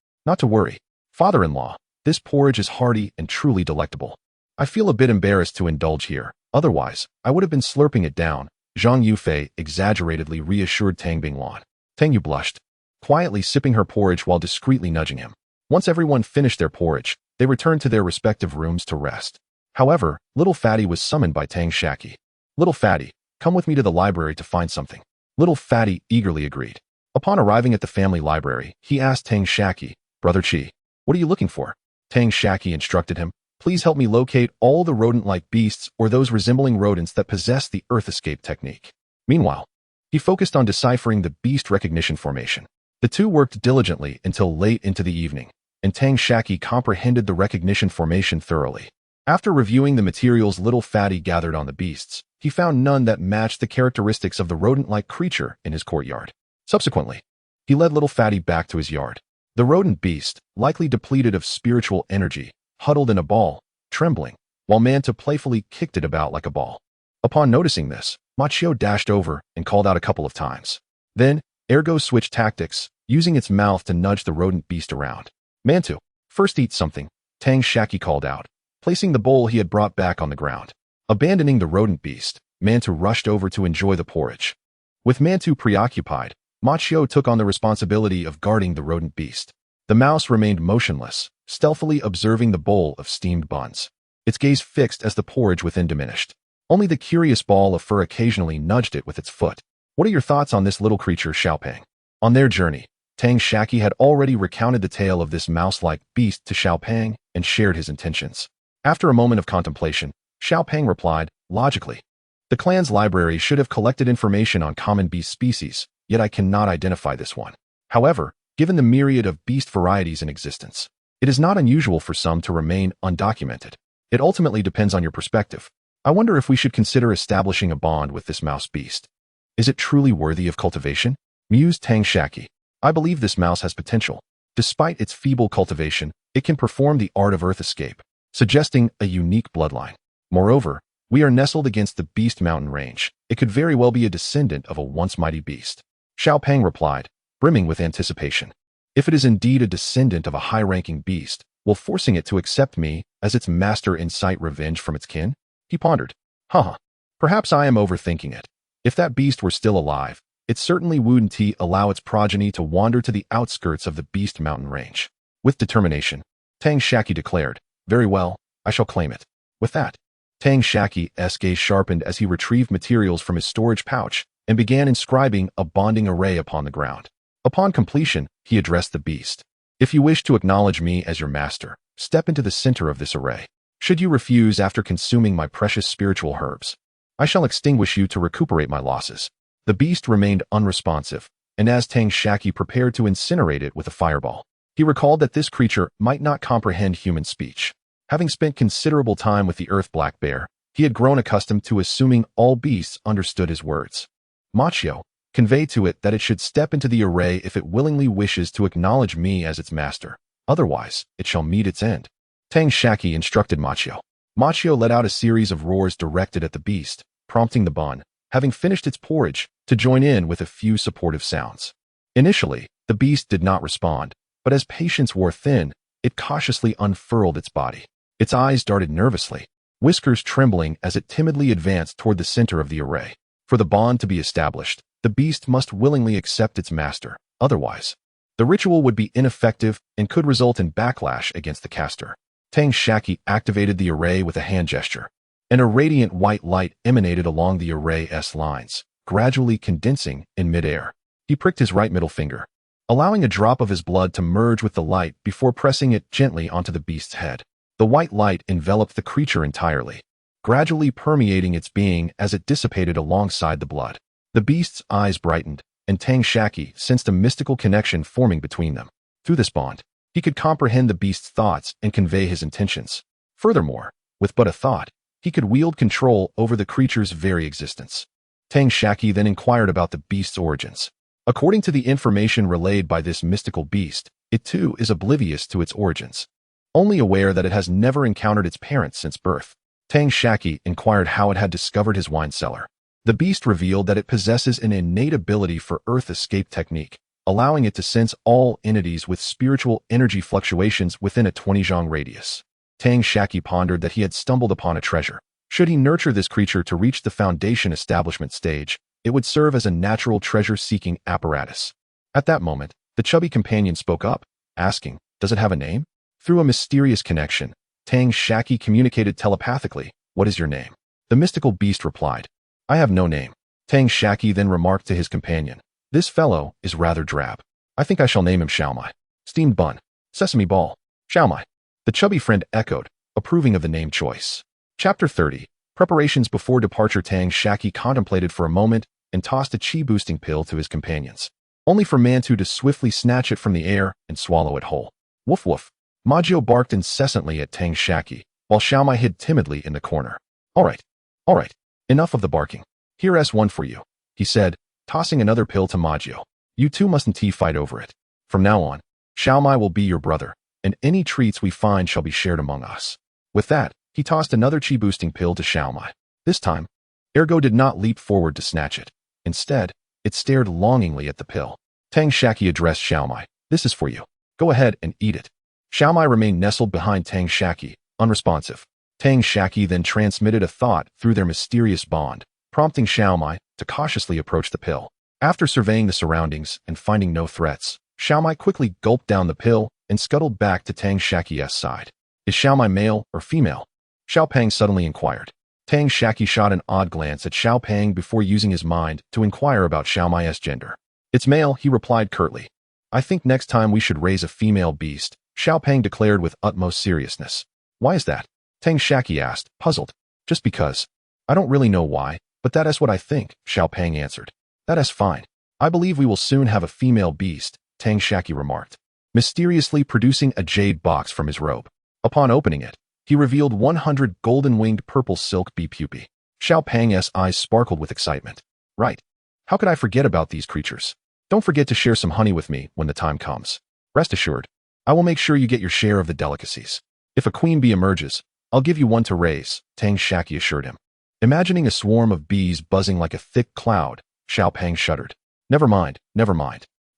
Father-in-law, this porridge is hearty and truly delectable. I feel a bit embarrassed to indulge here. Otherwise, I would have been slurping it down. Zhang Yufei exaggeratedly reassured Tang Binglan. Tang Yu blushed, quietly sipping her porridge while discreetly nudging him. Once everyone finished their porridge, they returned to their respective rooms to rest. However, Little Fatty was summoned by Tang Shaqi. Little Fatty, come with me to the library to find something. Little Fatty eagerly agreed. Upon arriving at the family library, he asked Tang Shaqi, Brother Chi, what are you looking for? Tang Shaqi instructed him, please help me locate all the rodent-like beasts or those resembling rodents that possess the Earth Escape technique. Meanwhile, he focused on deciphering the beast recognition formation. The two worked diligently until late into the evening, and Tang Shaqi comprehended the recognition formation thoroughly. After reviewing the materials Little Fatty gathered on the beasts, he found none that matched the characteristics of the rodent-like creature in his courtyard. Subsequently, he led Little Fatty back to his yard. The rodent beast, likely depleted of spiritual energy, huddled in a ball, trembling, while Manta playfully kicked it about like a ball. Upon noticing this, Machio dashed over and called out a couple of times. Then, Ergo switched tactics, using its mouth to nudge the rodent beast around. Mantu, first eat something, Tang Shaqi called out, placing the bowl he had brought back on the ground. Abandoning the rodent beast, Mantu rushed over to enjoy the porridge. With Mantu preoccupied, Machio took on the responsibility of guarding the rodent beast. The mouse remained motionless, stealthily observing the bowl of steamed buns. Its gaze fixed as the porridge within diminished. Only the curious ball of fur occasionally nudged it with its foot. What are your thoughts on this little creature, Xiaopeng? On their journey, Tang Shaqi had already recounted the tale of this mouse-like beast to Xiaopeng and shared his intentions. After a moment of contemplation, Xiaopeng replied, logically, the clan's library should have collected information on common beast species, yet I cannot identify this one. However, given the myriad of beast varieties in existence, it is not unusual for some to remain undocumented. It ultimately depends on your perspective. I wonder if we should consider establishing a bond with this mouse beast. Is it truly worthy of cultivation? Mused Tang Shaqi. I believe this mouse has potential. Despite its feeble cultivation, it can perform the art of Earth Escape, suggesting a unique bloodline. Moreover, we are nestled against the Beast Mountain range. It could very well be a descendant of a once mighty beast. Xiaopeng replied, brimming with anticipation. If it is indeed a descendant of a high-ranking beast, will forcing it to accept me as its master incite revenge from its kin? He pondered. Perhaps I am overthinking it. If that beast were still alive, it certainly wouldn't allow its progeny to wander to the outskirts of the Beast Mountain range. With determination, Tang Shaqi declared, very well, I shall claim it. With that, Tang Shaqi's gaze sharpened as he retrieved materials from his storage pouch and began inscribing a bonding array upon the ground. Upon completion, he addressed the beast. If you wish to acknowledge me as your master, step into the center of this array. Should you refuse after consuming my precious spiritual herbs, I shall extinguish you to recuperate my losses. The beast remained unresponsive, and as Tang Shaqi prepared to incinerate it with a fireball, he recalled that this creature might not comprehend human speech. Having spent considerable time with the Earth Black Bear, He had grown accustomed to assuming all beasts understood his words. Machio, convey to it that it should step into the array if it willingly wishes to acknowledge me as its master. Otherwise, it shall meet its end. Tang Shaqi instructed Machio. Machio let out a series of roars directed at the beast, prompting the bun, having finished its porridge, to join in with a few supportive sounds. Initially, the beast did not respond, but as patience wore thin, it cautiously unfurled its body. Its eyes darted nervously, whiskers trembling as it timidly advanced toward the center of the array. For the bond to be established, the beast must willingly accept its master. Otherwise, the ritual would be ineffective and could result in backlash against the caster. Tang Shaqi activated the array with a hand gesture, and a radiant white light emanated along the array's lines, gradually condensing in midair. He pricked his right middle finger, allowing a drop of his blood to merge with the light before pressing it gently onto the beast's head. The white light enveloped the creature entirely, gradually permeating its being as it dissipated alongside the blood. The beast's eyes brightened, and Tang Shaqi sensed a mystical connection forming between them. Through this bond, he could comprehend the beast's thoughts and convey his intentions. Furthermore, with but a thought, he could wield control over the creature's very existence. Tang Shaqi then inquired about the beast's origins. According to the information relayed by this mystical beast, it too is oblivious to its origins, only aware that it has never encountered its parents since birth. Tang Shaqi inquired how it had discovered his wine cellar. The beast revealed that it possesses an innate ability for earth escape technique, allowing it to sense all entities with spiritual energy fluctuations within a 20-zhang radius. Tang Shaqi pondered that he had stumbled upon a treasure. Should he nurture this creature to reach the foundation establishment stage, it would serve as a natural treasure-seeking apparatus. At that moment, the chubby companion spoke up, asking, "Does it have a name?" Through a mysterious connection, Tang Shaqi communicated telepathically, "What is your name?" The mystical beast replied, "I have no name." Tang Shaqi then remarked to his companion, "This fellow is rather drab. I think I shall name him Xiaomai. Steamed bun. Sesame ball. Xiaomai." The chubby friend echoed, approving of the name choice. Chapter 30. Preparations before departure. Tang Shaqi contemplated for a moment and tossed a chi-boosting pill to his companions, only for Mantu to swiftly snatch it from the air and swallow it whole. Woof woof. Majio barked incessantly at Tang Shaqi, while Xiaomai hid timidly in the corner. All right. Enough of the barking. Here's one for you," he said, tossing another pill to Majio. "You two mustn't fight over it. From now on, Xiaomai will be your brother, and any treats we find shall be shared among us." With that, he tossed another chi-boosting pill to Xiaomai. This time, Ergo did not leap forward to snatch it. Instead, it stared longingly at the pill. Tang Shaqi addressed Xiaomai, "This is for you. Go ahead and eat it." Xiaomai remained nestled behind Tang Shaqi, unresponsive. Tang Shaqi then transmitted a thought through their mysterious bond, prompting Xiaomai to cautiously approach the pill. After surveying the surroundings and finding no threats, Xiaomai quickly gulped down the pill and scuttled back to Tang Shaqi's side. "Is Xiaomai male or female?" Xiao Pang suddenly inquired. Tang Shaqi shot an odd glance at Xiao Pang before using his mind to inquire about Xiaomai's gender. "It's male," he replied curtly. "I think next time we should raise a female beast," Xiao Pang declared with utmost seriousness. "Why is that?" Tang Shaqi asked, puzzled. "Just because. I don't really know why, but that is what I think," Xiao Pang answered. "That is fine. I believe we will soon have a female beast," Tang Shaqi remarked, mysteriously producing a jade box from his robe. Upon opening it, he revealed 100 golden-winged purple silk bee pupae. Xiao Pang's eyes sparkled with excitement. "Right. How could I forget about these creatures? Don't forget to share some honey with me when the time comes. Rest assured, I will make sure you get your share of the delicacies. If a queen bee emerges, I'll give you one to raise," Tang Shaqi assured him. Imagining a swarm of bees buzzing like a thick cloud, Xiao Pang shuddered. Never mind.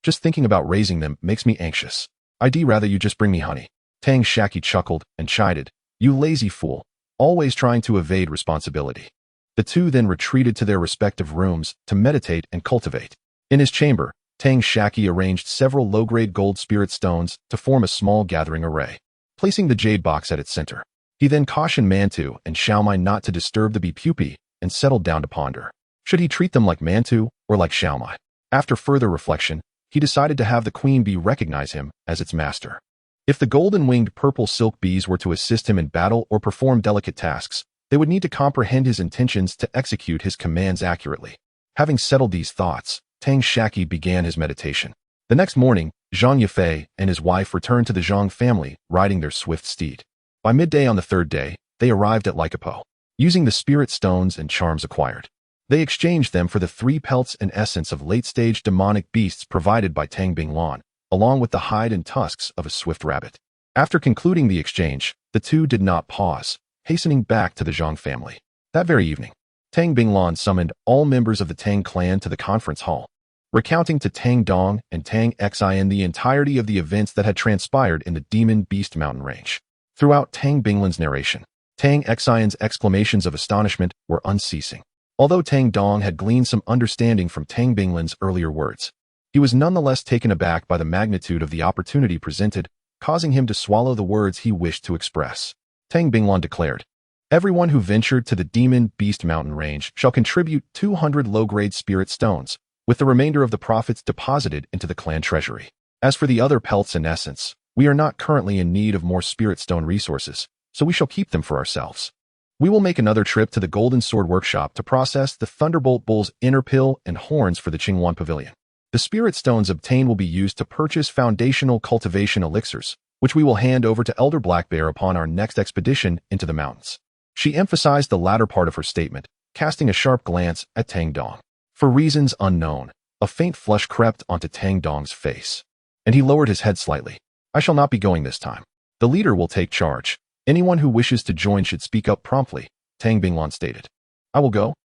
Just thinking about raising them makes me anxious. I'd rather you just bring me honey." Tang Shaqi chuckled and chided, "You lazy fool, always trying to evade responsibility." The two then retreated to their respective rooms to meditate and cultivate. In his chamber, Tang Shaqi arranged several low-grade gold spirit stones to form a small gathering array, placing the jade box at its center. He then cautioned Mantu and Xiaomai not to disturb the bee pupae and settled down to ponder. Should he treat them like Mantu or like Xiaomai? After further reflection, he decided to have the queen bee recognize him as its master. If the golden-winged purple silk bees were to assist him in battle or perform delicate tasks, they would need to comprehend his intentions to execute his commands accurately. Having settled these thoughts, Tang Shaqi began his meditation. The next morning, Zhang Yifei and his wife returned to the Zhang family, riding their swift steed. By midday on the third day, they arrived at Lycopo. using the spirit stones and charms acquired. They exchanged them for the 3 pelts and essence of late-stage demonic beasts provided by Tang Binglan, along with the hide and tusks of a swift rabbit. After concluding the exchange, the two did not pause, hastening back to the Zhang family. That very evening, Tang Binglan summoned all members of the Tang clan to the conference hall, recounting to Tang Dong and Tang Xian the entirety of the events that had transpired in the Demon Beast Mountain range. Throughout Tang Binglan's narration, Tang Xian's exclamations of astonishment were unceasing. Although Tang Dong had gleaned some understanding from Tang Binglan's earlier words, he was nonetheless taken aback by the magnitude of the opportunity presented, causing him to swallow the words he wished to express. Tang Binglan declared, "Everyone who ventured to the Demon Beast Mountain range shall contribute 200 low-grade spirit stones, with the remainder of the profits deposited into the clan treasury. As for the other pelts and essence, we are not currently in need of more spirit stone resources, so we shall keep them for ourselves. We will make another trip to the Golden Sword Workshop to process the Thunderbolt Bull's inner pill and horns for the Qingwan Pavilion. The spirit stones obtained will be used to purchase foundational cultivation elixirs, which we will hand over to Elder Blackbear upon our next expedition into the mountains." She emphasized the latter part of her statement, casting a sharp glance at Tang Dong. For reasons unknown, a faint flush crept onto Tang Dong's face, and he lowered his head slightly. "I shall not be going this time. The leader will take charge. Anyone who wishes to join should speak up promptly," Tang Binglan stated. I will go.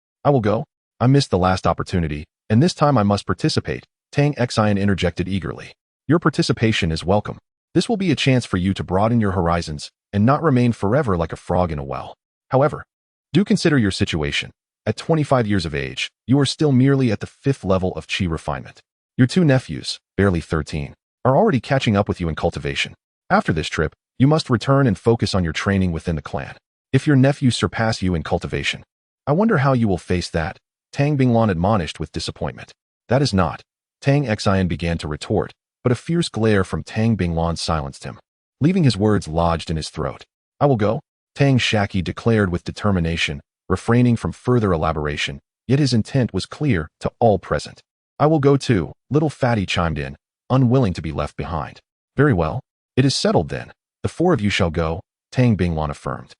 I missed the last opportunity, and this time I must participate," Tang Xian interjected eagerly. "Your participation is welcome. This will be a chance for you to broaden your horizons and not remain forever like a frog in a well. However, do consider your situation. At 25 years of age, you are still merely at the 5th level of Qi refinement. Your 2 nephews, barely 13, are already catching up with you in cultivation. After this trip, you must return and focus on your training within the clan. If your nephews surpass you in cultivation, I wonder how you will face that," Tang Binglan admonished with disappointment. "That is not," Tang Xian began to retort, but a fierce glare from Tang Binglan silenced him, leaving his words lodged in his throat. "I will go," Tang Shaqi declared with determination, refraining from further elaboration, yet his intent was clear to all present. "I will go too," Little Fatty chimed in, unwilling to be left behind. "Very well. It is settled then. The 4 of you shall go," Tang Binglan affirmed.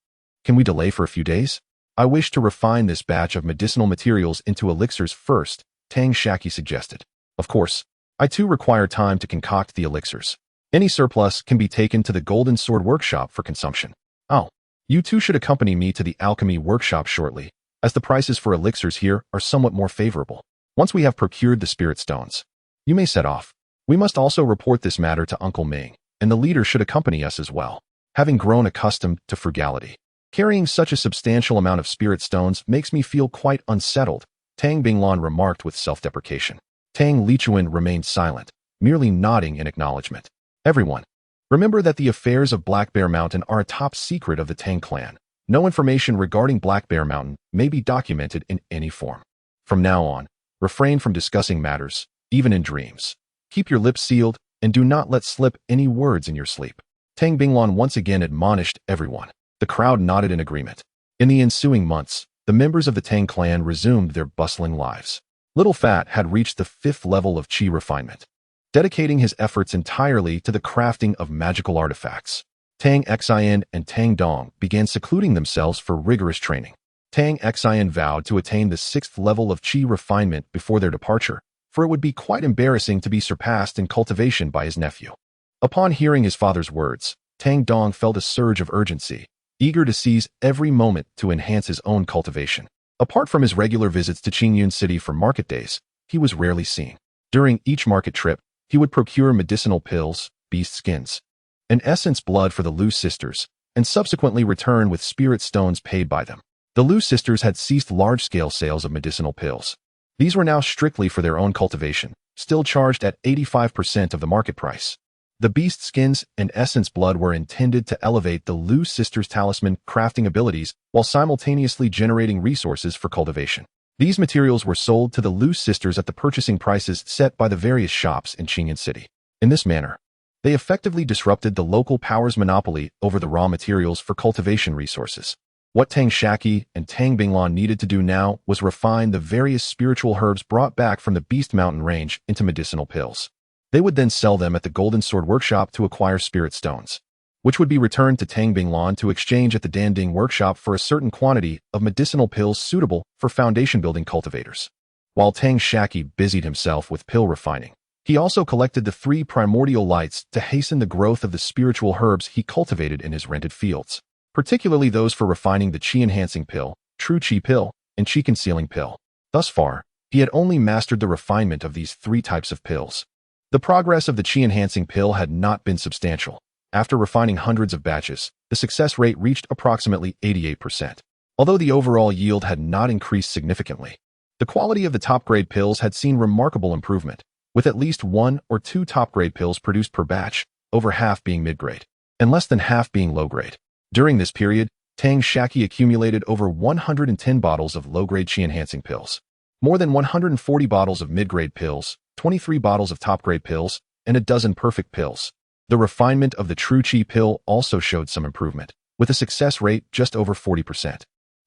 "Can we delay for a few days? I wish to refine this batch of medicinal materials into elixirs first," Tang Shaqi suggested. "Of course. I too require time to concoct the elixirs. Any surplus can be taken to the Golden Sword Workshop for consumption. Oh, you two should accompany me to the Alchemy Workshop shortly, as the prices for elixirs here are somewhat more favorable. Once we have procured the spirit stones, you may set off. We must also report this matter to Uncle Ming, and the leader should accompany us as well. Having grown accustomed to frugality, carrying such a substantial amount of spirit stones makes me feel quite unsettled," Tang Binglan remarked with self-deprecation. Tang Lichuan remained silent, merely nodding in acknowledgement. "Everyone, remember that the affairs of Black Bear Mountain are a top secret of the Tang clan. No information regarding Black Bear Mountain may be documented in any form. From now on, refrain from discussing matters, even in dreams. Keep your lips sealed and do not let slip any words in your sleep." Tang Binglan once again admonished everyone. The crowd nodded in agreement. In the ensuing months, the members of the Tang clan resumed their bustling lives. Little Fat had reached the 5th level of Qi refinement, dedicating his efforts entirely to the crafting of magical artifacts. Tang Xian and Tang Dong began secluding themselves for rigorous training. Tang Xian vowed to attain the 6th level of Qi refinement before their departure, for it would be quite embarrassing to be surpassed in cultivation by his nephew. Upon hearing his father's words, Tang Dong felt a surge of urgency, eager to seize every moment to enhance his own cultivation. Apart from his regular visits to Qingyun City for market days, he was rarely seen. During each market trip, he would procure medicinal pills, beast skins, and essence blood for the Lu sisters, and subsequently return with spirit stones paid by them. The Lu sisters had ceased large-scale sales of medicinal pills. These were now strictly for their own cultivation, still charged at 85% of the market price. The beast skins and essence blood were intended to elevate the Lu sisters' talisman crafting abilities while simultaneously generating resources for cultivation. These materials were sold to the Lu sisters at the purchasing prices set by the various shops in Qingyun City. In this manner, they effectively disrupted the local power's monopoly over the raw materials for cultivation resources. What Tang Shaqi and Tang Binglan needed to do now was refine the various spiritual herbs brought back from the Beast Mountain range into medicinal pills. They would then sell them at the Golden Sword Workshop to acquire spirit stones. which would be returned to Tang Binglan to exchange at the Danding workshop for a certain quantity of medicinal pills suitable for foundation-building cultivators. While Tang Shaqi busied himself with pill refining, he also collected the 3 primordial lights to hasten the growth of the spiritual herbs he cultivated in his rented fields, particularly those for refining the qi-enhancing pill, true qi pill, and qi-concealing pill. Thus far, he had only mastered the refinement of these 3 types of pills. The progress of the qi-enhancing pill had not been substantial. After refining hundreds of batches, the success rate reached approximately 88%. Although the overall yield had not increased significantly, the quality of the top-grade pills had seen remarkable improvement, with at least 1 or 2 top-grade pills produced per batch, over half being mid-grade, and less than half being low-grade. During this period, Tang Shaqi accumulated over 110 bottles of low-grade qi-enhancing pills, more than 140 bottles of mid-grade pills, 23 bottles of top-grade pills, and a dozen perfect pills. The refinement of the true qi pill also showed some improvement, with a success rate just over 40%,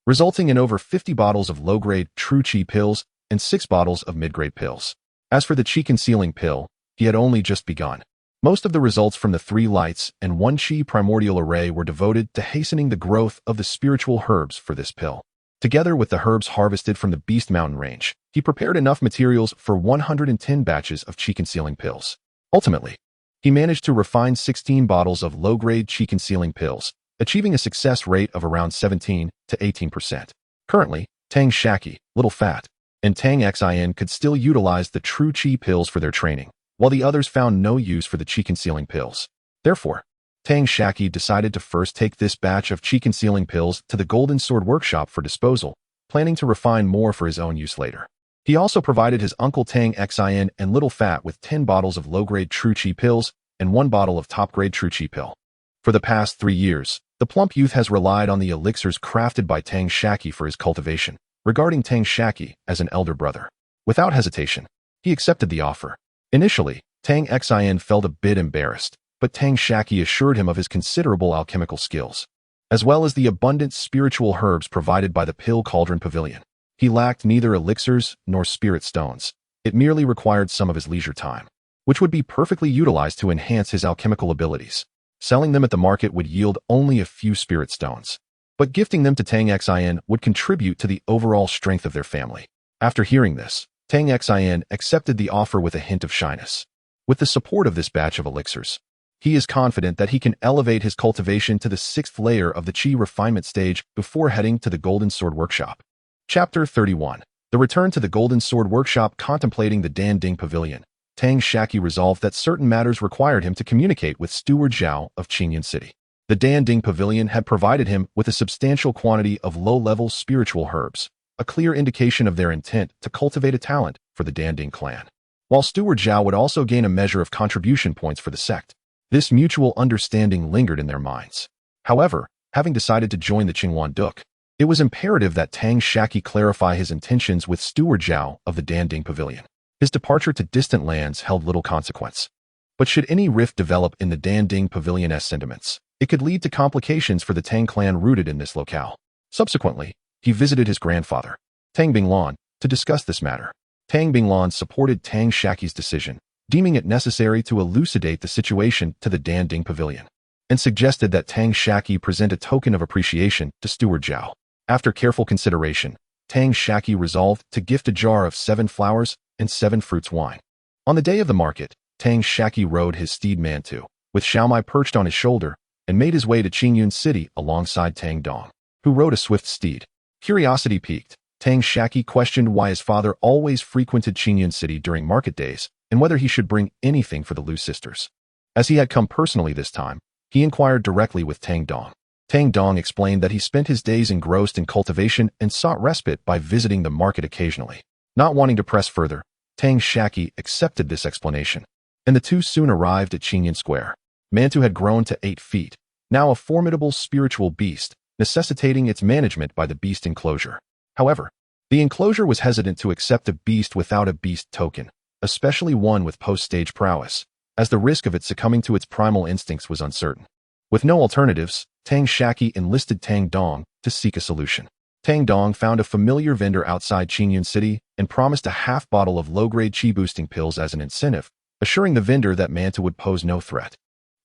resulting in over 50 bottles of low-grade true qi pills and 6 bottles of mid-grade pills. As for the qi-concealing pill, he had only just begun. Most of the results from the 3 lights and 1 qi primordial array were devoted to hastening the growth of the spiritual herbs for this pill. Together with the herbs harvested from the Beast Mountain range, he prepared enough materials for 110 batches of qi-concealing pills. Ultimately, he managed to refine 16 bottles of low-grade qi-concealing pills, achieving a success rate of around 17 to 18%. Currently, Tang Shaqi, Little Fat, and Tang Xin could still utilize the true qi pills for their training, while the others found no use for the qi-concealing pills. Therefore, Tang Shaqi decided to first take this batch of qi-concealing pills to the Golden Sword workshop for disposal, planning to refine more for his own use later. He also provided his uncle Tang Xin and Little Fat with 10 bottles of low-grade true qi pills and 1 bottle of top-grade true qi pill. For the past 3 years, the plump youth has relied on the elixirs crafted by Tang Shaqi for his cultivation, regarding Tang Shaqi as an elder brother. Without hesitation, he accepted the offer. Initially, Tang Xin felt a bit embarrassed, but Tang Shaqi assured him of his considerable alchemical skills, as well as the abundant spiritual herbs provided by the Pill Cauldron Pavilion. He lacked neither elixirs nor spirit stones. It merely required some of his leisure time, which would be perfectly utilized to enhance his alchemical abilities. Selling them at the market would yield only a few spirit stones, but gifting them to Tang Xin would contribute to the overall strength of their family. After hearing this, Tang Xin accepted the offer with a hint of shyness. With the support of this batch of elixirs, he is confident that he can elevate his cultivation to the 6th layer of the qi refinement stage before heading to the Golden Sword workshop. Chapter 31. The return to the Golden Sword workshop. Contemplating the Danding Pavilion, Tang Shaqi resolved that certain matters required him to communicate with Steward Zhao of Qingyun City. The Danding Pavilion had provided him with a substantial quantity of low-level spiritual herbs, a clear indication of their intent to cultivate a talent for the Danding clan. While Steward Zhao would also gain a measure of contribution points for the sect, this mutual understanding lingered in their minds. However, having decided to join the Qingwan Duk, it was imperative that Tang Shaqi clarify his intentions with Steward Zhao of the Danding Pavilion. His departure to distant lands held little consequence. But should any rift develop in the Danding Pavilion's sentiments, it could lead to complications for the Tang clan rooted in this locale. Subsequently, he visited his grandfather, Tang Binglan, to discuss this matter. Tang Binglan supported Tang Shaqi's decision, deeming it necessary to elucidate the situation to the Danding Pavilion, and suggested that Tang Shaqi present a token of appreciation to Steward Zhao. After careful consideration, Tang Shaqi resolved to gift a jar of 7 flowers and 7 fruits wine. On the day of the market, Tang Shaqi rode his steed Mantu, with Xiaomai perched on his shoulder, and made his way to Qingyun City alongside Tang Dong, who rode a swift steed. Curiosity piqued, Tang Shaqi questioned why his father always frequented Qingyun City during market days, and whether he should bring anything for the Lu sisters. As he had come personally this time, he inquired directly with Tang Dong. Tang Dong explained that he spent his days engrossed in cultivation and sought respite by visiting the market occasionally. Not wanting to press further, Tang Shaqi accepted this explanation, and the two soon arrived at Qingyun Square. Mantu had grown to 8 feet, now a formidable spiritual beast, necessitating its management by the beast enclosure. However, the enclosure was hesitant to accept a beast without a beast token, especially one with post-stage prowess, as the risk of it succumbing to its primal instincts was uncertain. With no alternatives, Tang Shaqi enlisted Tang Dong to seek a solution. Tang Dong found a familiar vendor outside Qingyun City and promised a half bottle of low-grade qi-boosting pills as an incentive, assuring the vendor that Mantu would pose no threat.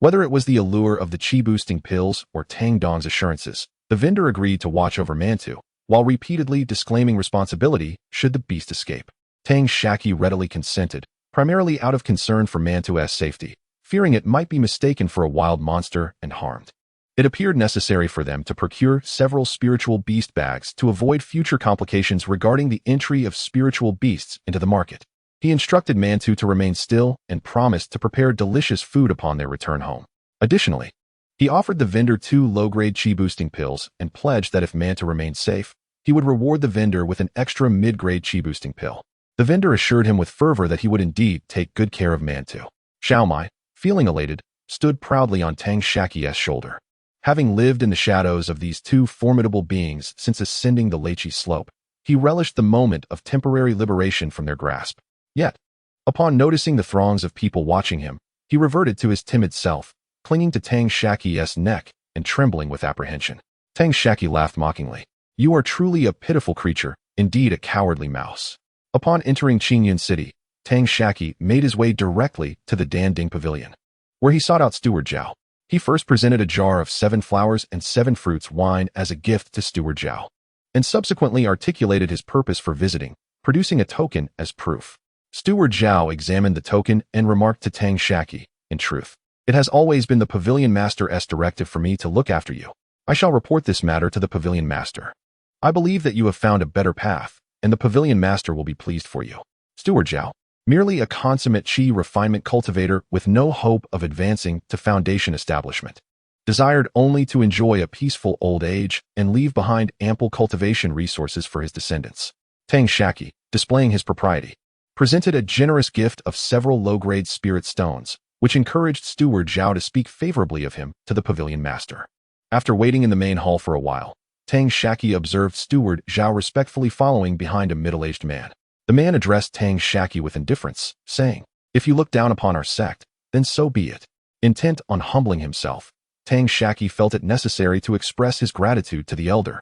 Whether it was the allure of the chi-boosting pills or Tang Dong's assurances, the vendor agreed to watch over Mantu, while repeatedly disclaiming responsibility should the beast escape. Tang Shaqi readily consented, primarily out of concern for Mantu's safety, fearing it might be mistaken for a wild monster and harmed. It appeared necessary for them to procure several spiritual beast bags to avoid future complications regarding the entry of spiritual beasts into the market. He instructed Mantu to remain still and promised to prepare delicious food upon their return home. Additionally, he offered the vendor 2 low-grade chi-boosting pills and pledged that if Mantu remained safe, he would reward the vendor with an extra mid-grade chi-boosting pill. The vendor assured him with fervor that he would indeed take good care of Mantu. Xiaomai, feeling elated, stood proudly on Tang Shaqi's shoulder. Having lived in the shadows of these 2 formidable beings since ascending the Lechi slope, he relished the moment of temporary liberation from their grasp. Yet, upon noticing the throngs of people watching him, he reverted to his timid self, clinging to Tang Shaqi's neck and trembling with apprehension. Tang Shaqi laughed mockingly. "You are truly a pitiful creature, indeed a cowardly mouse." Upon entering Qingyun City, Tang Shaqi made his way directly to the Danding Pavilion, where he sought out Steward Zhao. He first presented a jar of 7 flowers and 7 fruits wine as a gift to Steward Zhao, and subsequently articulated his purpose for visiting, producing a token as proof. Steward Zhao examined the token and remarked to Tang Shaqi, "In truth, it has always been the Pavilion Master's directive for me to look after you. I shall report this matter to the Pavilion Master. I believe that you have found a better path, and the Pavilion Master will be pleased for you." Steward Zhao, merely a consummate chi refinement cultivator with no hope of advancing to foundation establishment, desired only to enjoy a peaceful old age and leave behind ample cultivation resources for his descendants. Tang Shaqi, displaying his propriety, presented a generous gift of several low-grade spirit stones, which encouraged Steward Zhao to speak favorably of him to the Pavilion Master. After waiting in the main hall for a while, Tang Shaqi observed Steward Zhao respectfully following behind a middle-aged man. The man addressed Tang Shaqi with indifference, saying, "If you look down upon our sect, then so be it." Intent on humbling himself, Tang Shaqi felt it necessary to express his gratitude to the elder,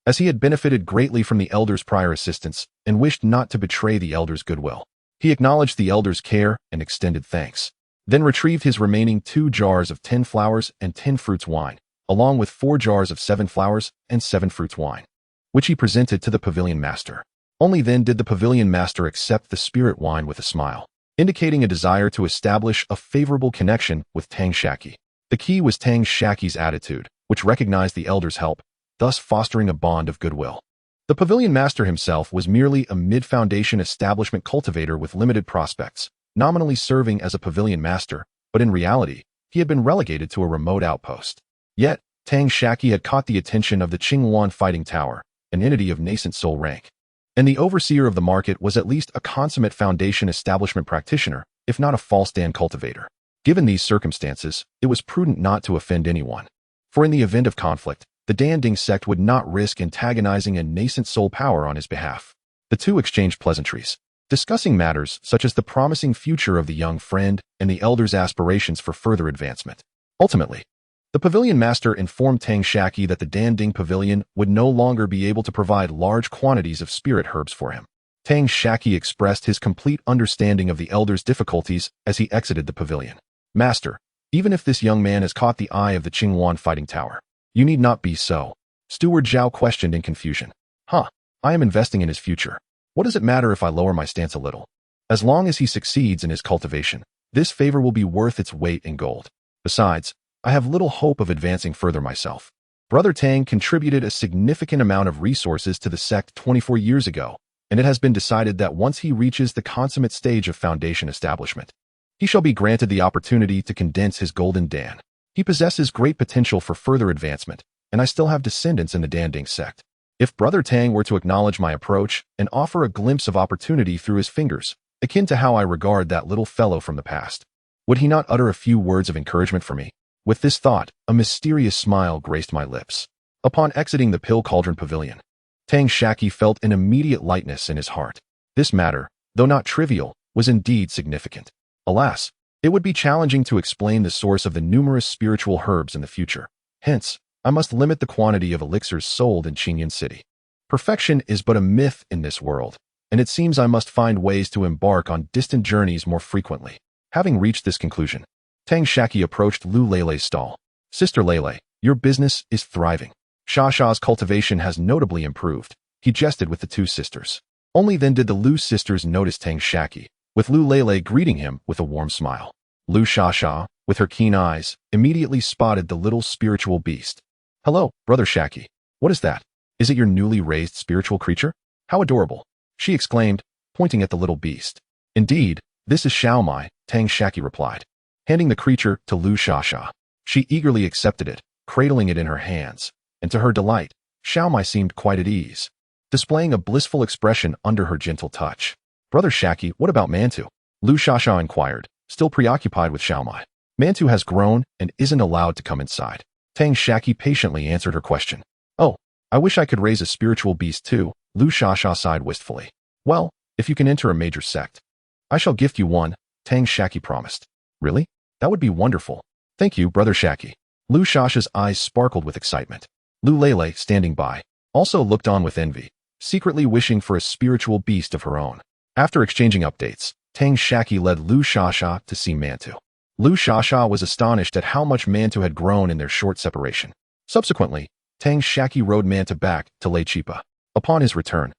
as he had benefited greatly from the elder's prior assistance and wished not to betray the elder's goodwill. He acknowledged the elder's care and extended thanks, then retrieved his remaining 2 jars of 10 flowers and 10 fruits wine, along with 4 jars of 7 flowers and 7 fruits wine, which he presented to the Pavilion Master. Only then did the Pavilion Master accept the spirit wine with a smile, indicating a desire to establish a favorable connection with Tang Shaqi. The key was Tang Shaqi's attitude, which recognized the elder's help, thus fostering a bond of goodwill. The Pavilion Master himself was merely a mid-foundation establishment cultivator with limited prospects, nominally serving as a Pavilion Master, but in reality, he had been relegated to a remote outpost. Yet, Tang Shaqi had caught the attention of the Qinghuan Fighting Tower, an entity of nascent soul rank, and the overseer of the market was at least a consummate foundation establishment practitioner, if not a false stand cultivator. Given these circumstances, it was prudent not to offend anyone, for in the event of conflict, the Danding sect would not risk antagonizing a nascent soul power on his behalf. The 2 exchanged pleasantries, discussing matters such as the promising future of the young friend and the elder's aspirations for further advancement. Ultimately, the Pavilion Master informed Tang Shaqi that the Danding Pavilion would no longer be able to provide large quantities of spirit herbs for him. Tang Shaqi expressed his complete understanding of the elder's difficulties as he exited the pavilion. "Master, even if this young man has caught the eye of the Qinghuan Fighting Tower, you need not be so." Steward Zhao questioned in confusion. I am investing in his future. What does it matter if I lower my stance a little? As long as he succeeds in his cultivation, this favor will be worth its weight in gold. Besides, I have little hope of advancing further myself. Brother Tang contributed a significant amount of resources to the sect 24 years ago, and it has been decided that once he reaches the consummate stage of foundation establishment, he shall be granted the opportunity to condense his golden Dan. He possesses great potential for further advancement, and I still have descendants in the Danding sect. If Brother Tang were to acknowledge my approach and offer a glimpse of opportunity through his fingers, akin to how I regard that little fellow from the past, would he not utter a few words of encouragement for me? With this thought, a mysterious smile graced my lips. Upon exiting the Pill Cauldron Pavilion, Tang Shaqi felt an immediate lightness in his heart. This matter, though not trivial, was indeed significant. Alas, it would be challenging to explain the source of the numerous spiritual herbs in the future. Hence, I must limit the quantity of elixirs sold in Qingyun City. Perfection is but a myth in this world, and it seems I must find ways to embark on distant journeys more frequently. Having reached this conclusion, Tang Shaqi approached Lu Leilei's stall. Sister Leilei, your business is thriving. Xiaxia's cultivation has notably improved. He jested with the two sisters. Only then did the Lu sisters notice Tang Shaqi, with Lu Leilei greeting him with a warm smile. Lu Xiaxia, with her keen eyes, immediately spotted the little spiritual beast. Hello, Brother Shaqi. What is that? Is it your newly raised spiritual creature? How adorable, she exclaimed, pointing at the little beast. Indeed, this is Xiaomai, Tang Shaqi replied, handing the creature to Lu Xiaxia. She eagerly accepted it, cradling it in her hands, and to her delight, Xiaomai seemed quite at ease, displaying a blissful expression under her gentle touch. Brother Shaqi, what about Mantu? Lu Xiaxia inquired, still preoccupied with Xiaomai. Mantu has grown and isn't allowed to come inside. Tang Shaqi patiently answered her question. Oh, I wish I could raise a spiritual beast too, Lu Xiaxia sighed wistfully. Well, if you can enter a major sect, I shall gift you one, Tang Shaqi promised. Really? That would be wonderful. Thank you, Brother Shaqi. Lu Xiaxia's eyes sparkled with excitement. Lu Leilei, standing by, also looked on with envy, secretly wishing for a spiritual beast of her own. After exchanging updates, Tang Shaqi led Lu Xiaxia to see Mantu. Lu Xiaxia was astonished at how much Mantu had grown in their short separation. Subsequently, Tang Shaqi rode Mantu back to Lei Chipa. Upon his return,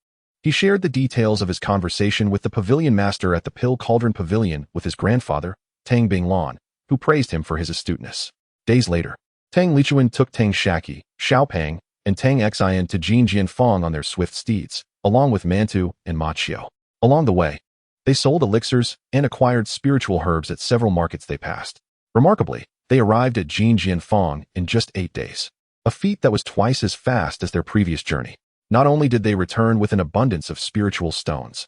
he shared the details of his conversation with the pavilion master at the Pill Cauldron Pavilion with his grandfather, Tang Binglan, who praised him for his astuteness. Days later, Tang Lichuan took Tang Shaqi, Xiaopang, and Tang Xian to Jinjianfang on their swift steeds, along with Mantu and Ma Qiu. Along the way, they sold elixirs and acquired spiritual herbs at several markets they passed. Remarkably, they arrived at Jinjianfang in just 8 days, a feat that was twice as fast as their previous journey. Not only did they return with an abundance of spiritual stones,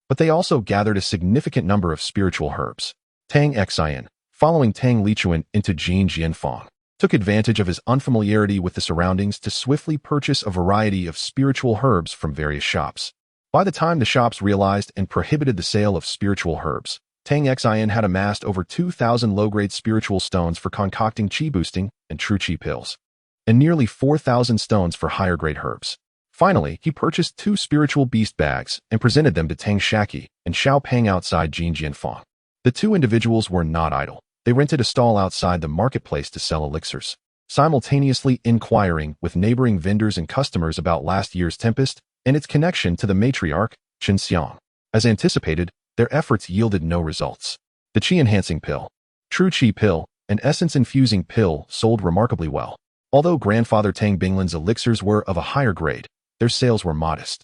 but they also gathered a significant number of spiritual herbs. Tang Xian, following Tang Lichuan into Jinjianfang, took advantage of his unfamiliarity with the surroundings to swiftly purchase a variety of spiritual herbs from various shops. By the time the shops realized and prohibited the sale of spiritual herbs, Tang Xian had amassed over 2,000 low-grade spiritual stones for concocting qi boosting and true qi pills, and nearly 4,000 stones for higher-grade herbs. Finally, he purchased 2 spiritual beast bags and presented them to Tang Shaqi and Xiaopang outside Jinjianfang. The two individuals were not idle. They rented a stall outside the marketplace to sell elixirs, simultaneously inquiring with neighboring vendors and customers about last year's tempest and its connection to the matriarch, xianxia. As anticipated, their efforts yielded no results. The qi-enhancing pill, true qi pill, and essence-infusing pill sold remarkably well. Although grandfather Tang Binglan's elixirs were of a higher grade, their sales were modest.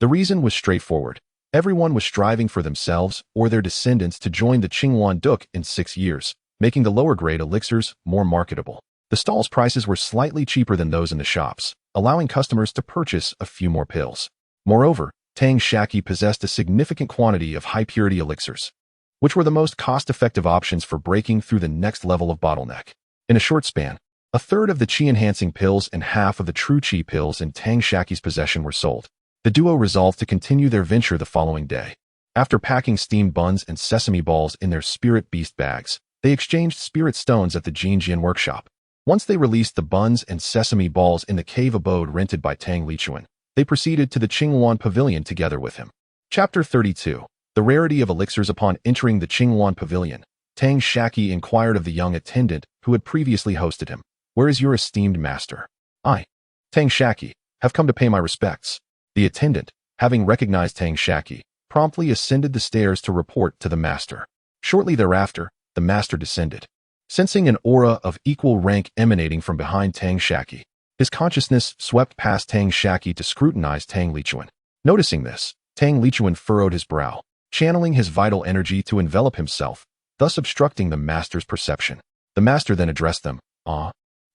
The reason was straightforward. Everyone was striving for themselves or their descendants to join the Qinghuan Duk in 6 years, making the lower-grade elixirs more marketable. The stall's prices were slightly cheaper than those in the shops, allowing customers to purchase a few more pills. Moreover, Tang Shaqi possessed a significant quantity of high-purity elixirs, which were the most cost-effective options for breaking through the next level of bottleneck. In a short span, a third of the qi-enhancing pills and half of the true qi pills in Tang Shaqi's possession were sold. The duo resolved to continue their venture the following day. After packing steamed buns and sesame balls in their spirit beast bags, they exchanged spirit stones at the Jinjian workshop. Once they released the buns and sesame balls in the cave abode rented by Tang Lichuan, they proceeded to the Qinghuan Pavilion together with him. Chapter 32. The rarity of elixirs. Upon entering the Qinghuan Pavilion, Tang Shaqi inquired of the young attendant who had previously hosted him, "Where is your esteemed master?" "I, Tang Shaqi, have come to pay my respects." The attendant, having recognized Tang Shaqi, promptly ascended the stairs to report to the master. Shortly thereafter, the master descended. Sensing an aura of equal rank emanating from behind Tang Shaqi, his consciousness swept past Tang Shaqi to scrutinize Tang Lichuan. Noticing this, Tang Lichuan furrowed his brow, channeling his vital energy to envelop himself, thus obstructing the master's perception. The master then addressed them.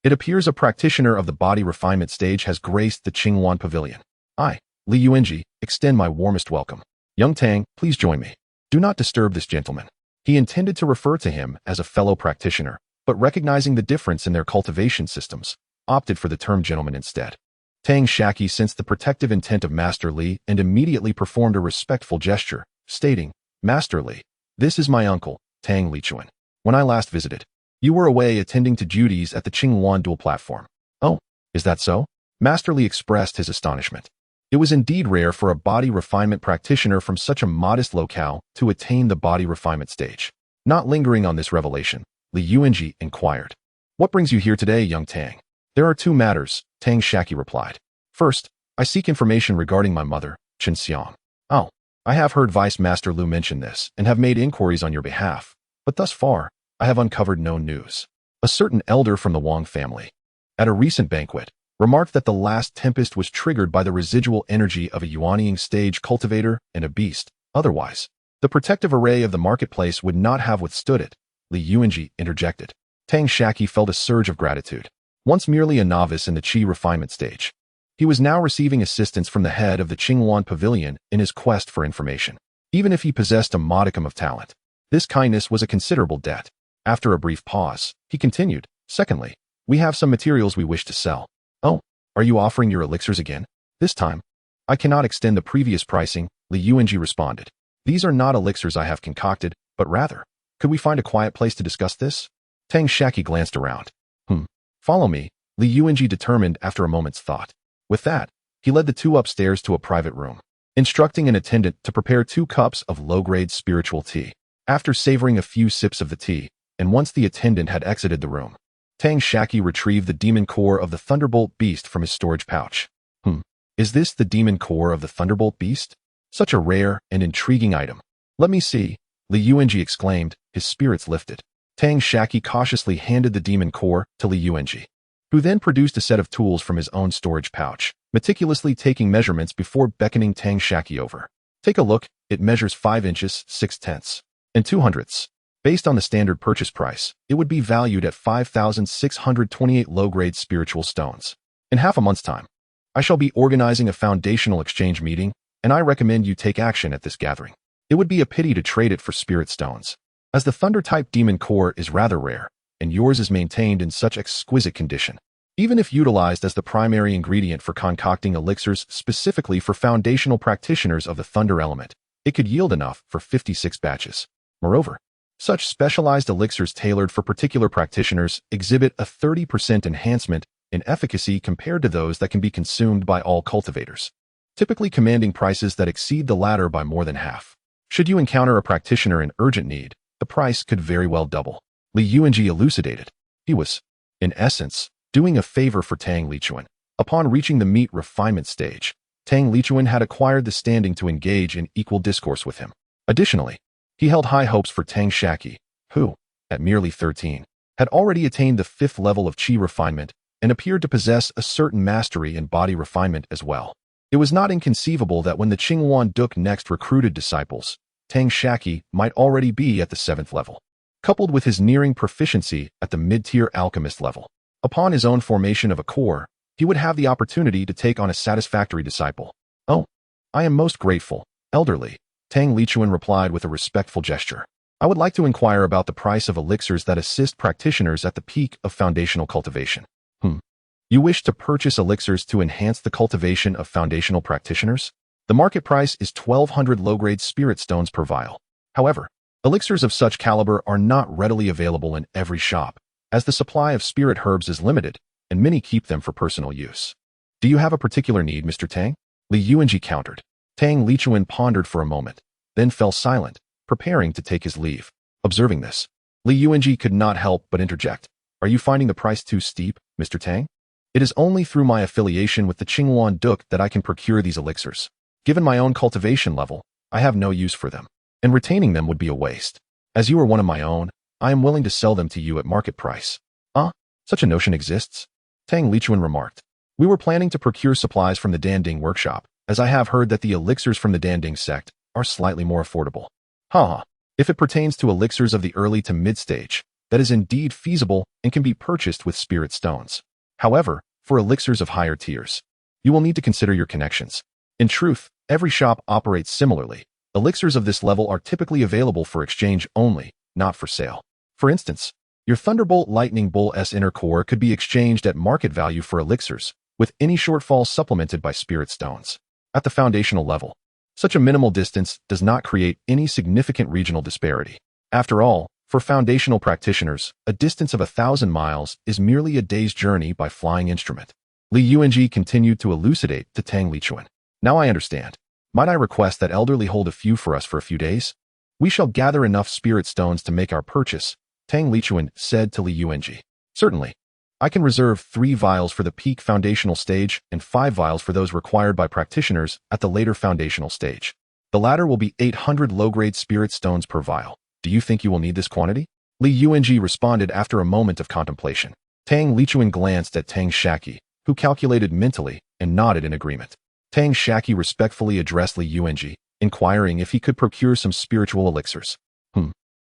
It appears a practitioner of the body refinement stage has graced the Qinghuan Pavilion. I, Li Yuanji, extend my warmest welcome. Young Tang, please join me. Do not disturb this gentleman. He intended to refer to him as a fellow practitioner, but recognizing the difference in their cultivation systems, opted for the term gentleman instead. Tang Shaqi sensed the protective intent of Master Li and immediately performed a respectful gesture, stating, "Master Li, this is my uncle, Tang Lichuan. When I last visited, you were away attending to duties at the Qinghuan dual platform." "Oh, is that so?" Master Li expressed his astonishment. It was indeed rare for a body refinement practitioner from such a modest locale to attain the body refinement stage. Not lingering on this revelation, Li Yuanji inquired. What brings you here today, young Tang? There are two matters, Tang Shaqi replied. First, I seek information regarding my mother, xianxia. Oh, I have heard Vice Master Lu mention this and have made inquiries on your behalf, but thus far, I have uncovered no news. A certain elder from the Wang family, at a recent banquet, remarked that the last tempest was triggered by the residual energy of a yuanying stage cultivator and a beast. Otherwise, the protective array of the marketplace would not have withstood it, Li Yuanji interjected. Tang Shaqi felt a surge of gratitude. Once merely a novice in the qi refinement stage, he was now receiving assistance from the head of the Qinghuan Pavilion in his quest for information. Even if he possessed a modicum of talent, this kindness was a considerable debt. After a brief pause, he continued, Secondly, we have some materials we wish to sell. Oh, are you offering your elixirs again? This time, I cannot extend the previous pricing, Li Yuanji responded. These are not elixirs I have concocted, but rather, could we find a quiet place to discuss this? Tang Shaqi glanced around. Follow me, Li Yuanji determined after a moment's thought. With that, he led the two upstairs to a private room, instructing an attendant to prepare 2 cups of low-grade spiritual tea. After savoring a few sips of the tea, and once the attendant had exited the room, Tang Shaqi retrieved the demon core of the Thunderbolt Beast from his storage pouch. Is this the demon core of the Thunderbolt Beast? Such a rare and intriguing item. Let me see, Li Yuanji exclaimed, his spirits lifted. Tang Shaqi cautiously handed the demon core to Li Yuanji, who then produced a set of tools from his own storage pouch, meticulously taking measurements before beckoning Tang Shaqi over. Take a look, it measures 5 inches, 6/10 and 2/100. Based on the standard purchase price, it would be valued at 5,628 low-grade spiritual stones. In half a month's time, I shall be organizing a foundational exchange meeting, and I recommend you take action at this gathering. It would be a pity to trade it for spirit stones, as the Thunder-type demon core is rather rare, and yours is maintained in such exquisite condition. Even if utilized as the primary ingredient for concocting elixirs specifically for foundational practitioners of the Thunder element, it could yield enough for 56 batches. Moreover, such specialized elixirs tailored for particular practitioners exhibit a 30% enhancement in efficacy compared to those that can be consumed by all cultivators, typically commanding prices that exceed the latter by more than half. Should you encounter a practitioner in urgent need, the price could very well double. Li Yuanji elucidated. He was, in essence, doing a favor for Tang Lichuan. Upon reaching the meat refinement stage, Tang Lichuan had acquired the standing to engage in equal discourse with him. Additionally, he held high hopes for Tang Shaqi, who, at merely 13, had already attained the 5th level of qi refinement and appeared to possess a certain mastery in body refinement as well. It was not inconceivable that when the Qinghuan Duke next recruited disciples, Tang Shaqi might already be at the 7th level, coupled with his nearing proficiency at the mid-tier alchemist level. Upon his own formation of a core, he would have the opportunity to take on a satisfactory disciple. Oh, I am most grateful, elderly, Tang Lichuan replied with a respectful gesture. I would like to inquire about the price of elixirs that assist practitioners at the peak of foundational cultivation. You wish to purchase elixirs to enhance the cultivation of foundational practitioners? The market price is 1,200 low-grade spirit stones per vial. However, elixirs of such caliber are not readily available in every shop, as the supply of spirit herbs is limited, and many keep them for personal use. Do you have a particular need, Mr. Tang? Li Yuanji countered. Tang Lichuan pondered for a moment, then fell silent, preparing to take his leave. Observing this, Li Yuanji could not help but interject. Are you finding the price too steep, Mr. Tang? It is only through my affiliation with the Qinghuan Duke that I can procure these elixirs. Given my own cultivation level, I have no use for them, and retaining them would be a waste. As you are one of my own, I am willing to sell them to you at market price. Such a notion exists? Tang Lichuan remarked. We were planning to procure supplies from the Danding workshop, as I have heard that the elixirs from the Danding sect are slightly more affordable. If it pertains to elixirs of the early to mid-stage, that is indeed feasible and can be purchased with spirit stones. However, for elixirs of higher tiers, you will need to consider your connections. In truth, every shop operates similarly. Elixirs of this level are typically available for exchange only, not for sale. For instance, your Thunderbolt Lightning Bull's inner core could be exchanged at market value for elixirs, with any shortfall supplemented by spirit stones. At the foundational level, such a minimal distance does not create any significant regional disparity. After all, for foundational practitioners, a distance of 1,000 miles is merely a day's journey by flying instrument. Li Yuanji continued to elucidate to Tang Lichuan. Now I understand. Might I request that elderly hold a few for us for a few days? We shall gather enough spirit stones to make our purchase, Tang Lichuan said to Li Yuanji. Certainly. I can reserve 3 vials for the peak foundational stage and 5 vials for those required by practitioners at the later foundational stage. The latter will be 800 low-grade spirit stones per vial. Do you think you will need this quantity? Li Yuanji responded after a moment of contemplation. Tang Lichuan glanced at Tang Shaqi, who calculated mentally and nodded in agreement. Tang Shaqi respectfully addressed Li Yuanji, inquiring if he could procure some spiritual elixirs.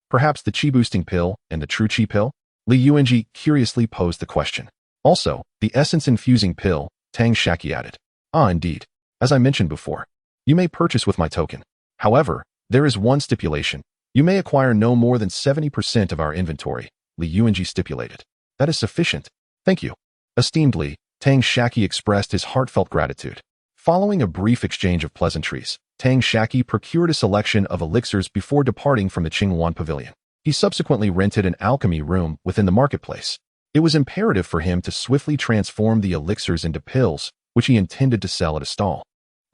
Perhaps the chi-boosting pill and the true chi pill? Li Yuanji curiously posed the question. Also, the essence-infusing pill, Tang Shaqi added. Indeed. As I mentioned before, you may purchase with my token. However, there is one stipulation. You may acquire no more than 70% of our inventory, Li Yuanji stipulated. That is sufficient. Thank you. Esteemed Li, Tang Shaqi expressed his heartfelt gratitude. Following a brief exchange of pleasantries, Tang Shaqi procured a selection of elixirs before departing from the Qingwan Pavilion. He subsequently rented an alchemy room within the marketplace. It was imperative for him to swiftly transform the elixirs into pills, which he intended to sell at a stall,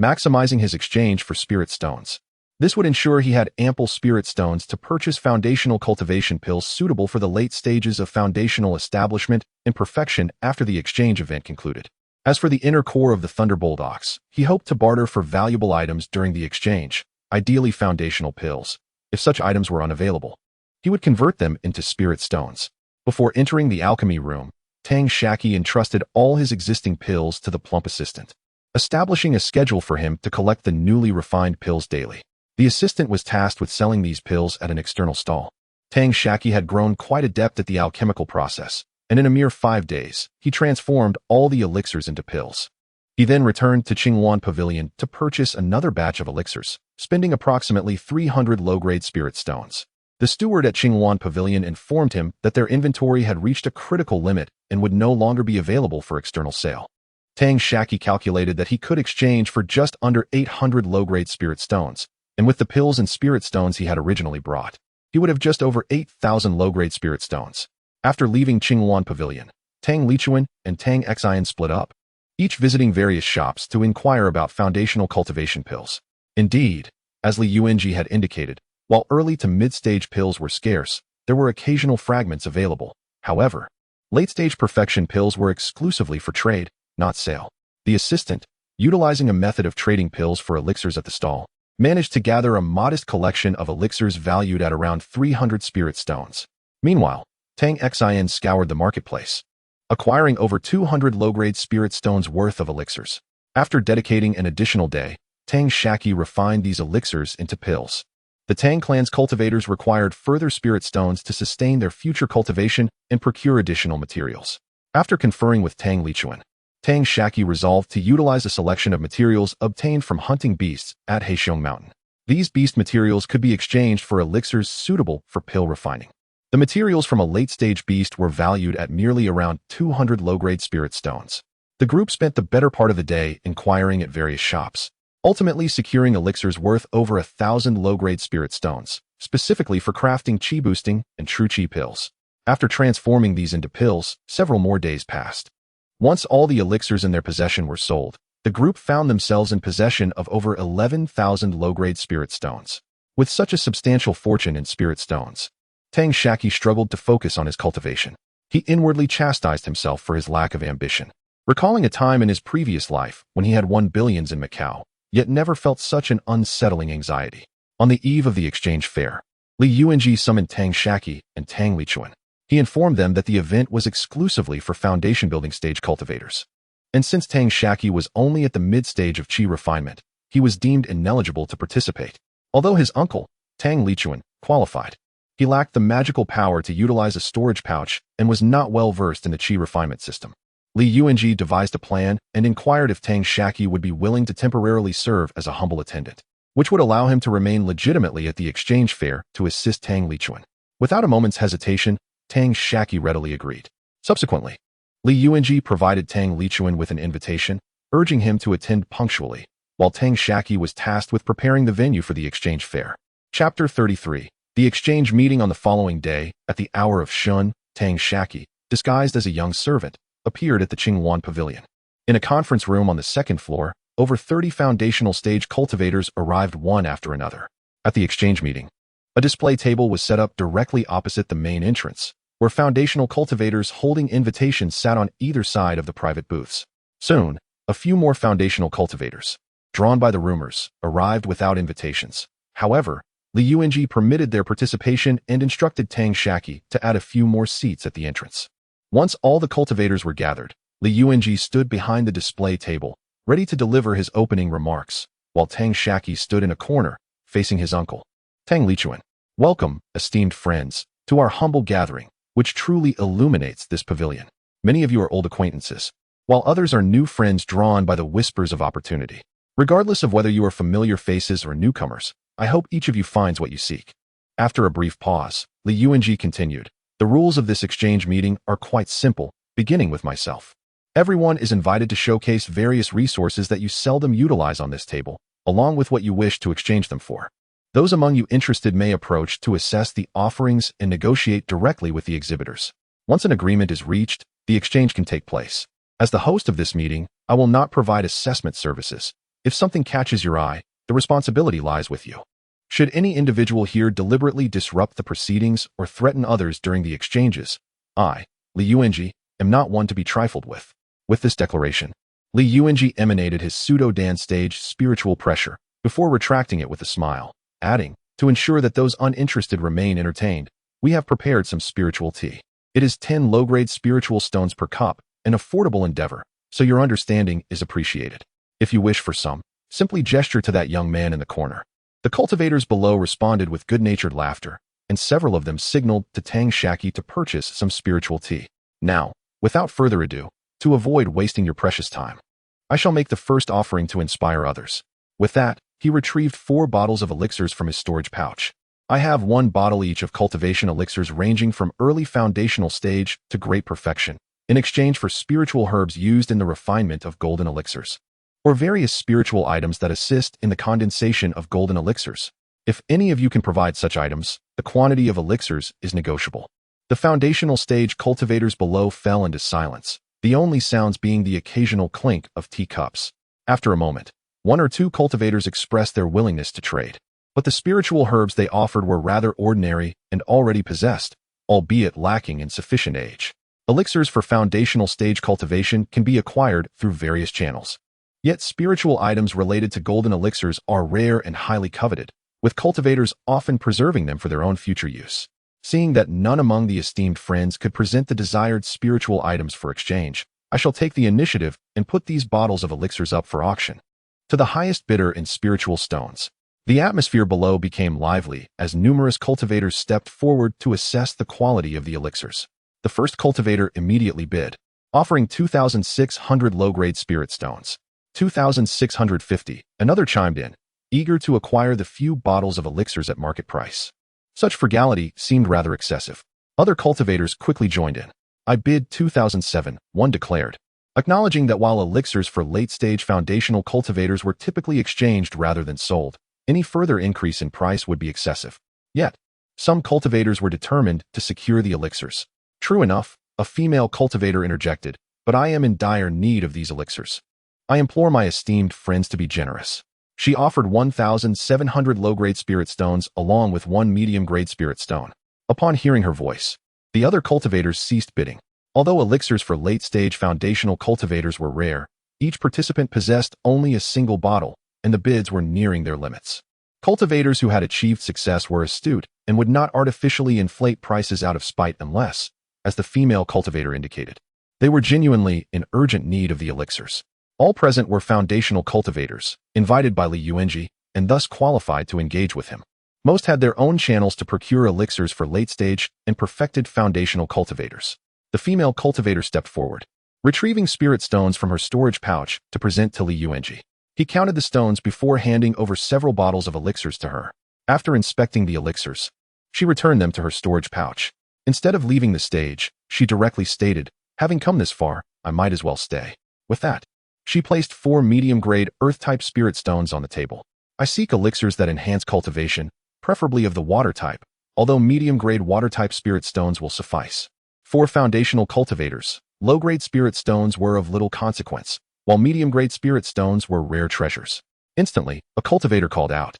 maximizing his exchange for spirit stones. This would ensure he had ample spirit stones to purchase foundational cultivation pills suitable for the late stages of foundational establishment and perfection after the exchange event concluded. As for the inner core of the Thunderbolt Ox, he hoped to barter for valuable items during the exchange, ideally foundational pills. If such items were unavailable, he would convert them into spirit stones. Before entering the alchemy room, Tang Shaqi entrusted all his existing pills to the plump assistant, establishing a schedule for him to collect the newly refined pills daily. The assistant was tasked with selling these pills at an external stall. Tang Shaqi had grown quite adept at the alchemical process, and in a mere 5 days, he transformed all the elixirs into pills. He then returned to Qingwan Pavilion to purchase another batch of elixirs, spending approximately 300 low-grade spirit stones. The steward at Qingwan Pavilion informed him that their inventory had reached a critical limit and would no longer be available for external sale. Tang Shaqi calculated that he could exchange for just under 800 low-grade spirit stones, and with the pills and spirit stones he had originally brought, he would have just over 8,000 low-grade spirit stones. After leaving Qingwan Pavilion, Tang Lichuan and Tang Xian split up, each visiting various shops to inquire about foundational cultivation pills. Indeed, as Li Yuanji had indicated, while early to mid-stage pills were scarce, there were occasional fragments available. However, late-stage perfection pills were exclusively for trade, not sale. The assistant, utilizing a method of trading pills for elixirs at the stall, managed to gather a modest collection of elixirs valued at around 300 spirit stones. Meanwhile, Tang Xian scoured the marketplace, acquiring over 200 low-grade spirit stones worth of elixirs. After dedicating an additional day, Tang Shaqi refined these elixirs into pills. The Tang clan's cultivators required further spirit stones to sustain their future cultivation and procure additional materials. After conferring with Tang Lichuan, Tang Shaqi resolved to utilize a selection of materials obtained from hunting beasts at Heixiong Mountain. These beast materials could be exchanged for elixirs suitable for pill refining. The materials from a late-stage beast were valued at merely around 200 low-grade spirit stones. The group spent the better part of the day inquiring at various shops, ultimately securing elixirs worth over 1,000 low-grade spirit stones, specifically for crafting chi-boosting and true chi pills. After transforming these into pills, several more days passed. Once all the elixirs in their possession were sold, the group found themselves in possession of over 11,000 low-grade spirit stones. With such a substantial fortune in spirit stones, Tang Shaqi struggled to focus on his cultivation. He inwardly chastised himself for his lack of ambition, recalling a time in his previous life when he had won billions in Macau, yet never felt such an unsettling anxiety. On the eve of the exchange fair, Li Yuanji summoned Tang Shaqi and Tang Lichuan. He informed them that the event was exclusively for foundation building stage cultivators. And since Tang Shaqi was only at the mid-stage of chi refinement, he was deemed ineligible to participate. Although his uncle, Tang Lichuan, qualified, he lacked the magical power to utilize a storage pouch and was not well versed in the chi refinement system. Li Yuanji devised a plan and inquired if Tang Shaqi would be willing to temporarily serve as a humble attendant, which would allow him to remain legitimately at the exchange fair to assist Tang Lichuan. Without a moment's hesitation, Tang Shaqi readily agreed. Subsequently, Li Yuanji provided Tang Lichuan with an invitation, urging him to attend punctually, while Tang Shaqi was tasked with preparing the venue for the exchange fair. Chapter 33. The exchange meeting on the following day, at the hour of Shun, Tang Shaqi, disguised as a young servant, appeared at the Qingwan Pavilion. In a conference room on the second floor, over 30 foundational stage cultivators arrived one after another. At the exchange meeting, A display table was set up directly opposite the main entrance, where foundational cultivators holding invitations sat on either side of the private booths. Soon, a few more foundational cultivators, drawn by the rumors, arrived without invitations. However, Li Yuanji permitted their participation and instructed Tang Shaqi to add a few more seats at the entrance. Once all the cultivators were gathered, Li Yuanji stood behind the display table, ready to deliver his opening remarks, while Tang Shaqi stood in a corner, facing his uncle. Tang Lichuan, welcome, esteemed friends, to our humble gathering, which truly illuminates this pavilion. Many of you are old acquaintances, while others are new friends drawn by the whispers of opportunity. Regardless of whether you are familiar faces or newcomers, I hope each of you finds what you seek. After a brief pause, Li Yuanji continued, the rules of this exchange meeting are quite simple, beginning with myself. Everyone is invited to showcase various resources that you seldom utilize on this table, along with what you wish to exchange them for. Those among you interested may approach to assess the offerings and negotiate directly with the exhibitors. Once an agreement is reached, the exchange can take place. As the host of this meeting, I will not provide assessment services. If something catches your eye, the responsibility lies with you. Should any individual here deliberately disrupt the proceedings or threaten others during the exchanges, I, Li Yuanji, am not one to be trifled with. With this declaration, Li Yuanji emanated his pseudo-Dan stage spiritual pressure before retracting it with a smile, adding, to ensure that those uninterested remain entertained, we have prepared some spiritual tea. It is 10 low-grade spiritual stones per cup, an affordable endeavor, so your understanding is appreciated. If you wish for some, simply gesture to that young man in the corner. The cultivators below responded with good-natured laughter, and several of them signaled to Tang Shaqi to purchase some spiritual tea. Now, without further ado, to avoid wasting your precious time, I shall make the first offering to inspire others. With that, he retrieved 4 bottles of elixirs from his storage pouch. I have 1 bottle each of cultivation elixirs ranging from early foundational stage to great perfection, in exchange for spiritual herbs used in the refinement of golden elixirs, or various spiritual items that assist in the condensation of golden elixirs. If any of you can provide such items, the quantity of elixirs is negotiable. The foundational stage cultivators below fell into silence, the only sounds being the occasional clink of teacups. After a moment, 1 or 2 cultivators expressed their willingness to trade, but the spiritual herbs they offered were rather ordinary and already possessed, albeit lacking in sufficient age. Elixirs for foundational stage cultivation can be acquired through various channels. Yet spiritual items related to golden elixirs are rare and highly coveted, with cultivators often preserving them for their own future use. Seeing that none among the esteemed friends could present the desired spiritual items for exchange, I shall take the initiative and put these bottles of elixirs up for auction to the highest bidder in spiritual stones. The atmosphere below became lively as numerous cultivators stepped forward to assess the quality of the elixirs. The first cultivator immediately bid, offering 2,600 low-grade spirit stones. 2,650, another chimed in, eager to acquire the few bottles of elixirs at market price. Such frugality seemed rather excessive. Other cultivators quickly joined in. I bid 2,007, one declared, acknowledging that while elixirs for late-stage foundational cultivators were typically exchanged rather than sold, any further increase in price would be excessive. Yet, some cultivators were determined to secure the elixirs. True enough, a female cultivator interjected, but I am in dire need of these elixirs. I implore my esteemed friends to be generous. She offered 1,700 low-grade spirit stones along with 1 medium-grade spirit stone. Upon hearing her voice, the other cultivators ceased bidding. Although elixirs for late-stage foundational cultivators were rare, each participant possessed only a single bottle, and the bids were nearing their limits. Cultivators who had achieved success were astute and would not artificially inflate prices out of spite unless, as the female cultivator indicated, they were genuinely in urgent need of the elixirs. All present were foundational cultivators, invited by Li Yuanji, and thus qualified to engage with him. Most had their own channels to procure elixirs for late-stage and perfected foundational cultivators. The female cultivator stepped forward, retrieving spirit stones from her storage pouch to present to Li Yuanji. He counted the stones before handing over several bottles of elixirs to her. After inspecting the elixirs, she returned them to her storage pouch. Instead of leaving the stage, she directly stated, having come this far, I might as well stay. With that, she placed 4 medium-grade earth-type spirit stones on the table. I seek elixirs that enhance cultivation, preferably of the water type, although medium-grade water-type spirit stones will suffice. For foundational cultivators, low-grade spirit stones were of little consequence, while medium-grade spirit stones were rare treasures. Instantly, a cultivator called out,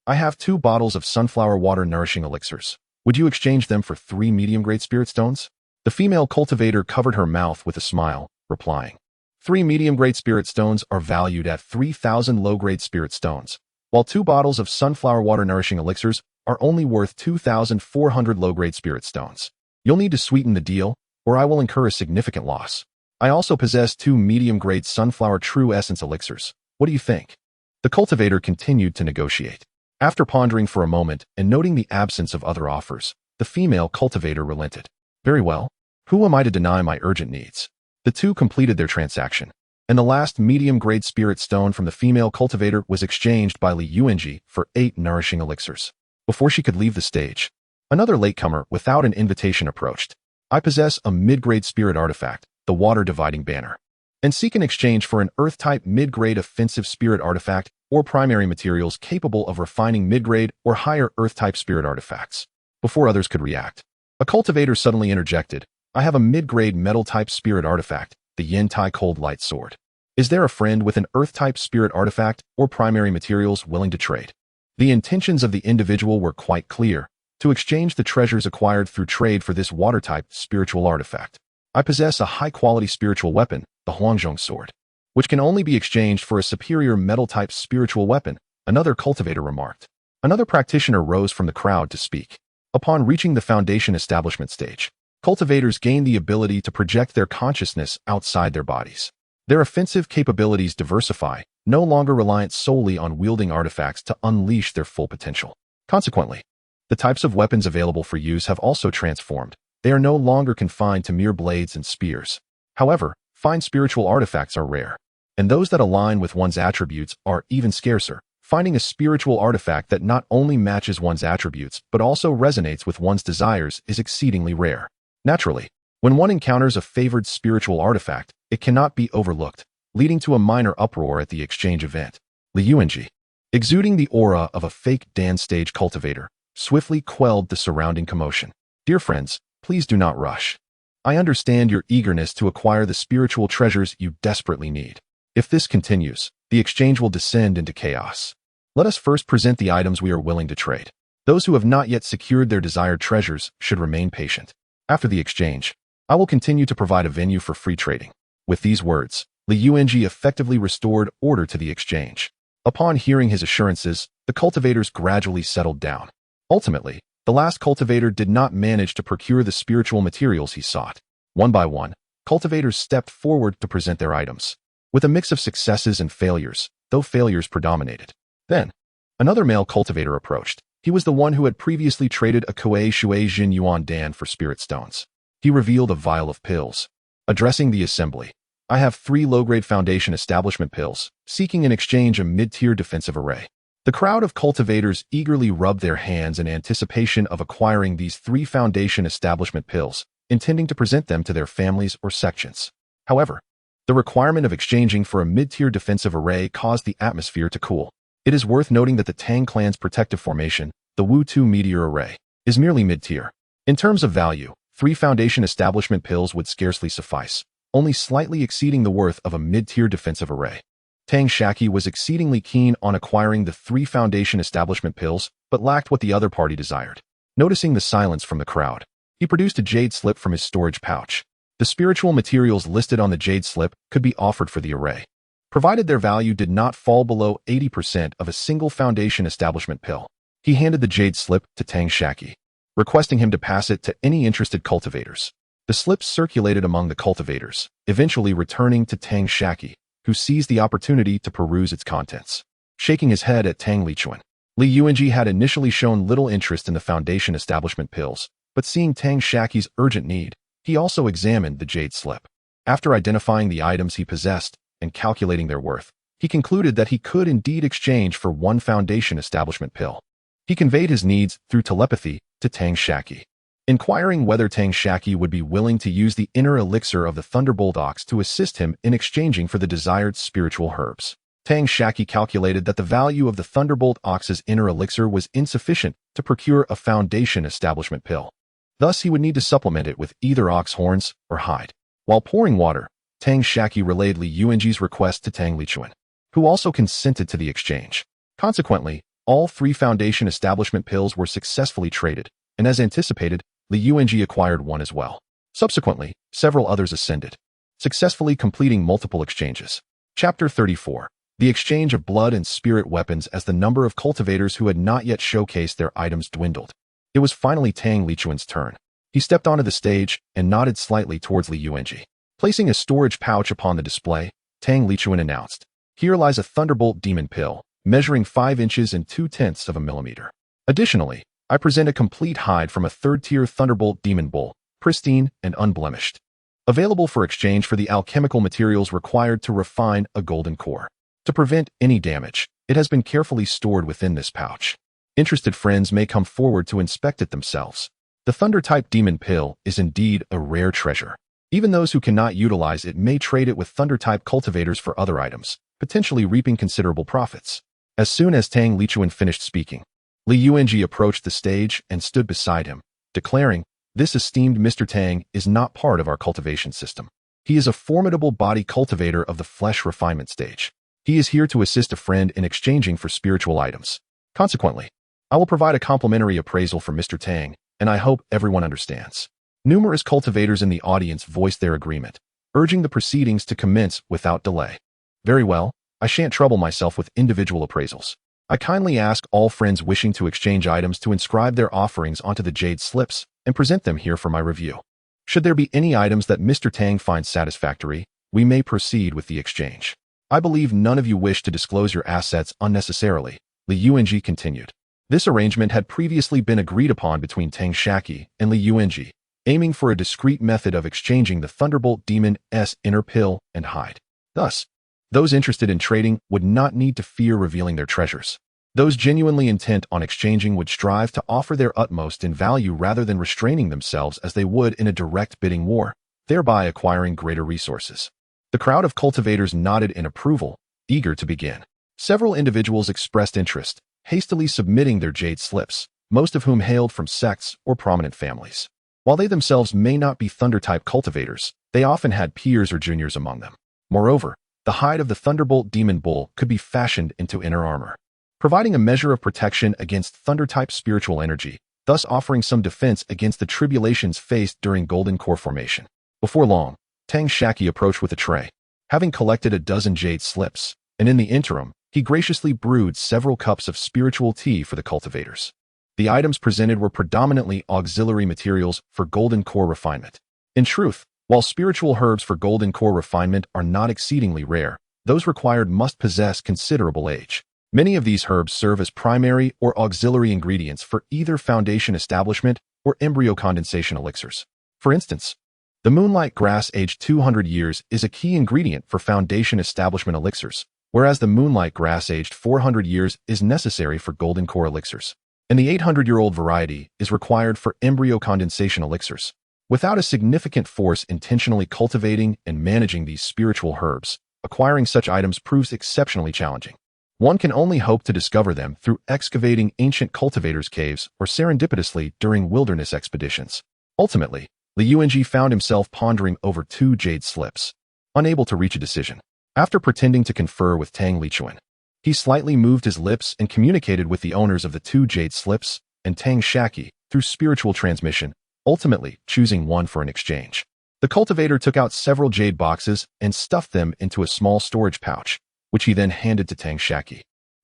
I have 2 bottles of sunflower water nourishing elixirs. Would you exchange them for 3 medium-grade spirit stones? The female cultivator covered her mouth with a smile, replying, 3 medium-grade spirit stones are valued at 3,000 low-grade spirit stones, while 2 bottles of sunflower water nourishing elixirs are only worth 2,400 low-grade spirit stones. You'll need to sweeten the deal, or I will incur a significant loss. I also possess 2 medium-grade sunflower true essence elixirs. What do you think? The cultivator continued to negotiate. After pondering for a moment and noting the absence of other offers, the female cultivator relented. Very well. Who am I to deny my urgent needs? The two completed their transaction, and the last medium-grade spirit stone from the female cultivator was exchanged by Li Yuanji for 8 nourishing elixirs. Before she could leave the stage, another latecomer without an invitation approached. I possess a mid-grade spirit artifact, the water-dividing banner, and seek an exchange for an earth-type mid-grade offensive spirit artifact or primary materials capable of refining mid-grade or higher earth-type spirit artifacts. Before others could react, a cultivator suddenly interjected. I have a mid-grade metal-type spirit artifact, the Yin-Tai Cold Light Sword. Is there a friend with an earth-type spirit artifact or primary materials willing to trade? The intentions of the individual were quite clear, to exchange the treasures acquired through trade for this water-type spiritual artifact. I possess a high-quality spiritual weapon, the Huangzhong Sword, which can only be exchanged for a superior metal-type spiritual weapon, another cultivator remarked. Another practitioner rose from the crowd to speak. Upon reaching the foundation establishment stage, cultivators gain the ability to project their consciousness outside their bodies. Their offensive capabilities diversify, no longer reliant solely on wielding artifacts to unleash their full potential. Consequently, the types of weapons available for use have also transformed. They are no longer confined to mere blades and spears. However, fine spiritual artifacts are rare, and those that align with one's attributes are even scarcer. Finding a spiritual artifact that not only matches one's attributes but also resonates with one's desires is exceedingly rare. Naturally, when one encounters a favored spiritual artifact, it cannot be overlooked, leading to a minor uproar at the exchange event. Li Yuanji, exuding the aura of a fake dance stage cultivator, swiftly quelled the surrounding commotion. Dear friends, please do not rush. I understand your eagerness to acquire the spiritual treasures you desperately need. If this continues, the exchange will descend into chaos. Let us first present the items we are willing to trade. Those who have not yet secured their desired treasures should remain patient. After the exchange, I will continue to provide a venue for free trading. With these words, Li Yuanji effectively restored order to the exchange. Upon hearing his assurances, the cultivators gradually settled down. Ultimately, the last cultivator did not manage to procure the spiritual materials he sought. One by one, cultivators stepped forward to present their items, with a mix of successes and failures, though failures predominated. Then, another male cultivator approached. He was the one who had previously traded a Kuei Shui Jin Yuan Dan for spirit stones. He revealed a vial of pills. Addressing the assembly, I have 3 low-grade foundation establishment pills, seeking in exchange a mid-tier defensive array. The crowd of cultivators eagerly rubbed their hands in anticipation of acquiring these 3 foundation establishment pills, intending to present them to their families or sections. However, the requirement of exchanging for a mid-tier defensive array caused the atmosphere to cool. It is worth noting that the Tang clan's protective formation, the Wu 2 meteor array, is merely mid-tier. In terms of value, 3 foundation establishment pills would scarcely suffice, only slightly exceeding the worth of a mid-tier defensive array. Tang Shaqi was exceedingly keen on acquiring the 3 foundation establishment pills, but lacked what the other party desired. Noticing the silence from the crowd, he produced a jade slip from his storage pouch. The spiritual materials listed on the jade slip could be offered for the array, provided their value did not fall below 80% of a single foundation establishment pill. He handed the jade slip to Tang Shaqi, requesting him to pass it to any interested cultivators. The slip circulated among the cultivators, eventually returning to Tang Shaqi, who seized the opportunity to peruse its contents. Shaking his head at Tang Lichuan, Li Yuanji had initially shown little interest in the foundation establishment pills, but seeing Tang Shaqi's urgent need, he also examined the jade slip. After identifying the items he possessed and calculating their worth, he concluded that he could indeed exchange for 1 foundation establishment pill. He conveyed his needs through telepathy to Tang Shaqi, inquiring whether Tang Shaqi would be willing to use the inner elixir of the Thunderbolt Ox to assist him in exchanging for the desired spiritual herbs. Tang Shaqi calculated that the value of the Thunderbolt Ox's inner elixir was insufficient to procure a foundation establishment pill. Thus, he would need to supplement it with either ox horns or hide. While pouring water, Tang Shaqi relayed Li Yuanji's request to Tang Lichuan, who also consented to the exchange. Consequently, All 3 Foundation establishment pills were successfully traded, and as anticipated, Li Yuanji acquired one as well. Subsequently, several others ascended, successfully completing multiple exchanges. Chapter 34. The exchange of blood and spirit weapons. As the number of cultivators who had not yet showcased their items dwindled, it was finally Tang Lichuan's turn. He stepped onto the stage and nodded slightly towards Li Yuanji. Placing a storage pouch upon the display, Tang Lichuan announced, "Here lies a Thunderbolt Demon Pill, measuring 5 inches and 2/10 of a millimeter. Additionally, I present a complete hide from a 3rd-tier Thunderbolt Demon Bull, pristine and unblemished. Available for exchange for the alchemical materials required to refine a golden core. To prevent any damage, it has been carefully stored within this pouch. Interested friends may come forward to inspect it themselves. The Thunder-type Demon Pill is indeed a rare treasure. Even those who cannot utilize it may trade it with Thunder-type cultivators for other items, potentially reaping considerable profits." As soon as Tang Lichuan finished speaking, Li Yuanji approached the stage and stood beside him, declaring, "This esteemed Mr. Tang is not part of our cultivation system. He is a formidable body cultivator of the flesh refinement stage. He is here to assist a friend in exchanging for spiritual items. Consequently, I will provide a complimentary appraisal for Mr. Tang, and I hope everyone understands." Numerous cultivators in the audience voiced their agreement, urging the proceedings to commence without delay. "Very well, I shan't trouble myself with individual appraisals. I kindly ask all friends wishing to exchange items to inscribe their offerings onto the jade slips and present them here for my review. Should there be any items that Mr. Tang finds satisfactory, we may proceed with the exchange. I believe none of you wish to disclose your assets unnecessarily," Li Yuanji continued. This arrangement had previously been agreed upon between Tang Shaqi and Li Yuanji, aiming for a discreet method of exchanging the Thunderbolt Demon's inner pill and hide. Thus, those interested in trading would not need to fear revealing their treasures. Those genuinely intent on exchanging would strive to offer their utmost in value rather than restraining themselves as they would in a direct bidding war, thereby acquiring greater resources. The crowd of cultivators nodded in approval, eager to begin. Several individuals expressed interest, hastily submitting their jade slips, most of whom hailed from sects or prominent families. While they themselves may not be Thunder-type cultivators, they often had peers or juniors among them. Moreover, the hide of the Thunderbolt Demon Bull could be fashioned into inner armor, providing a measure of protection against Thunder-type spiritual energy, thus offering some defense against the tribulations faced during Golden Core formation. Before long, Tang Shaqi approached with a tray, having collected a dozen jade slips, and in the interim, he graciously brewed several cups of spiritual tea for the cultivators. The items presented were predominantly auxiliary materials for Golden Core refinement. In truth, while spiritual herbs for Golden Core refinement are not exceedingly rare, those required must possess considerable age. Many of these herbs serve as primary or auxiliary ingredients for either Foundation establishment or embryo condensation elixirs. For instance, the Moonlight Grass aged 200 years is a key ingredient for Foundation establishment elixirs, whereas the Moonlight Grass aged 400 years is necessary for Golden Core elixirs, and the 800-year-old variety is required for embryo condensation elixirs. Without a significant force intentionally cultivating and managing these spiritual herbs, acquiring such items proves exceptionally challenging. One can only hope to discover them through excavating ancient cultivators' caves or serendipitously during wilderness expeditions. Ultimately, Li Yuanji found himself pondering over 2 jade slips, unable to reach a decision. After pretending to confer with Tang Lichuan, he slightly moved his lips and communicated with the owners of the 2 jade slips and Tang Shaqi through spiritual transmission, ultimately choosing one for an exchange. The cultivator took out several jade boxes and stuffed them into a small storage pouch, which he then handed to Tang Shaqi,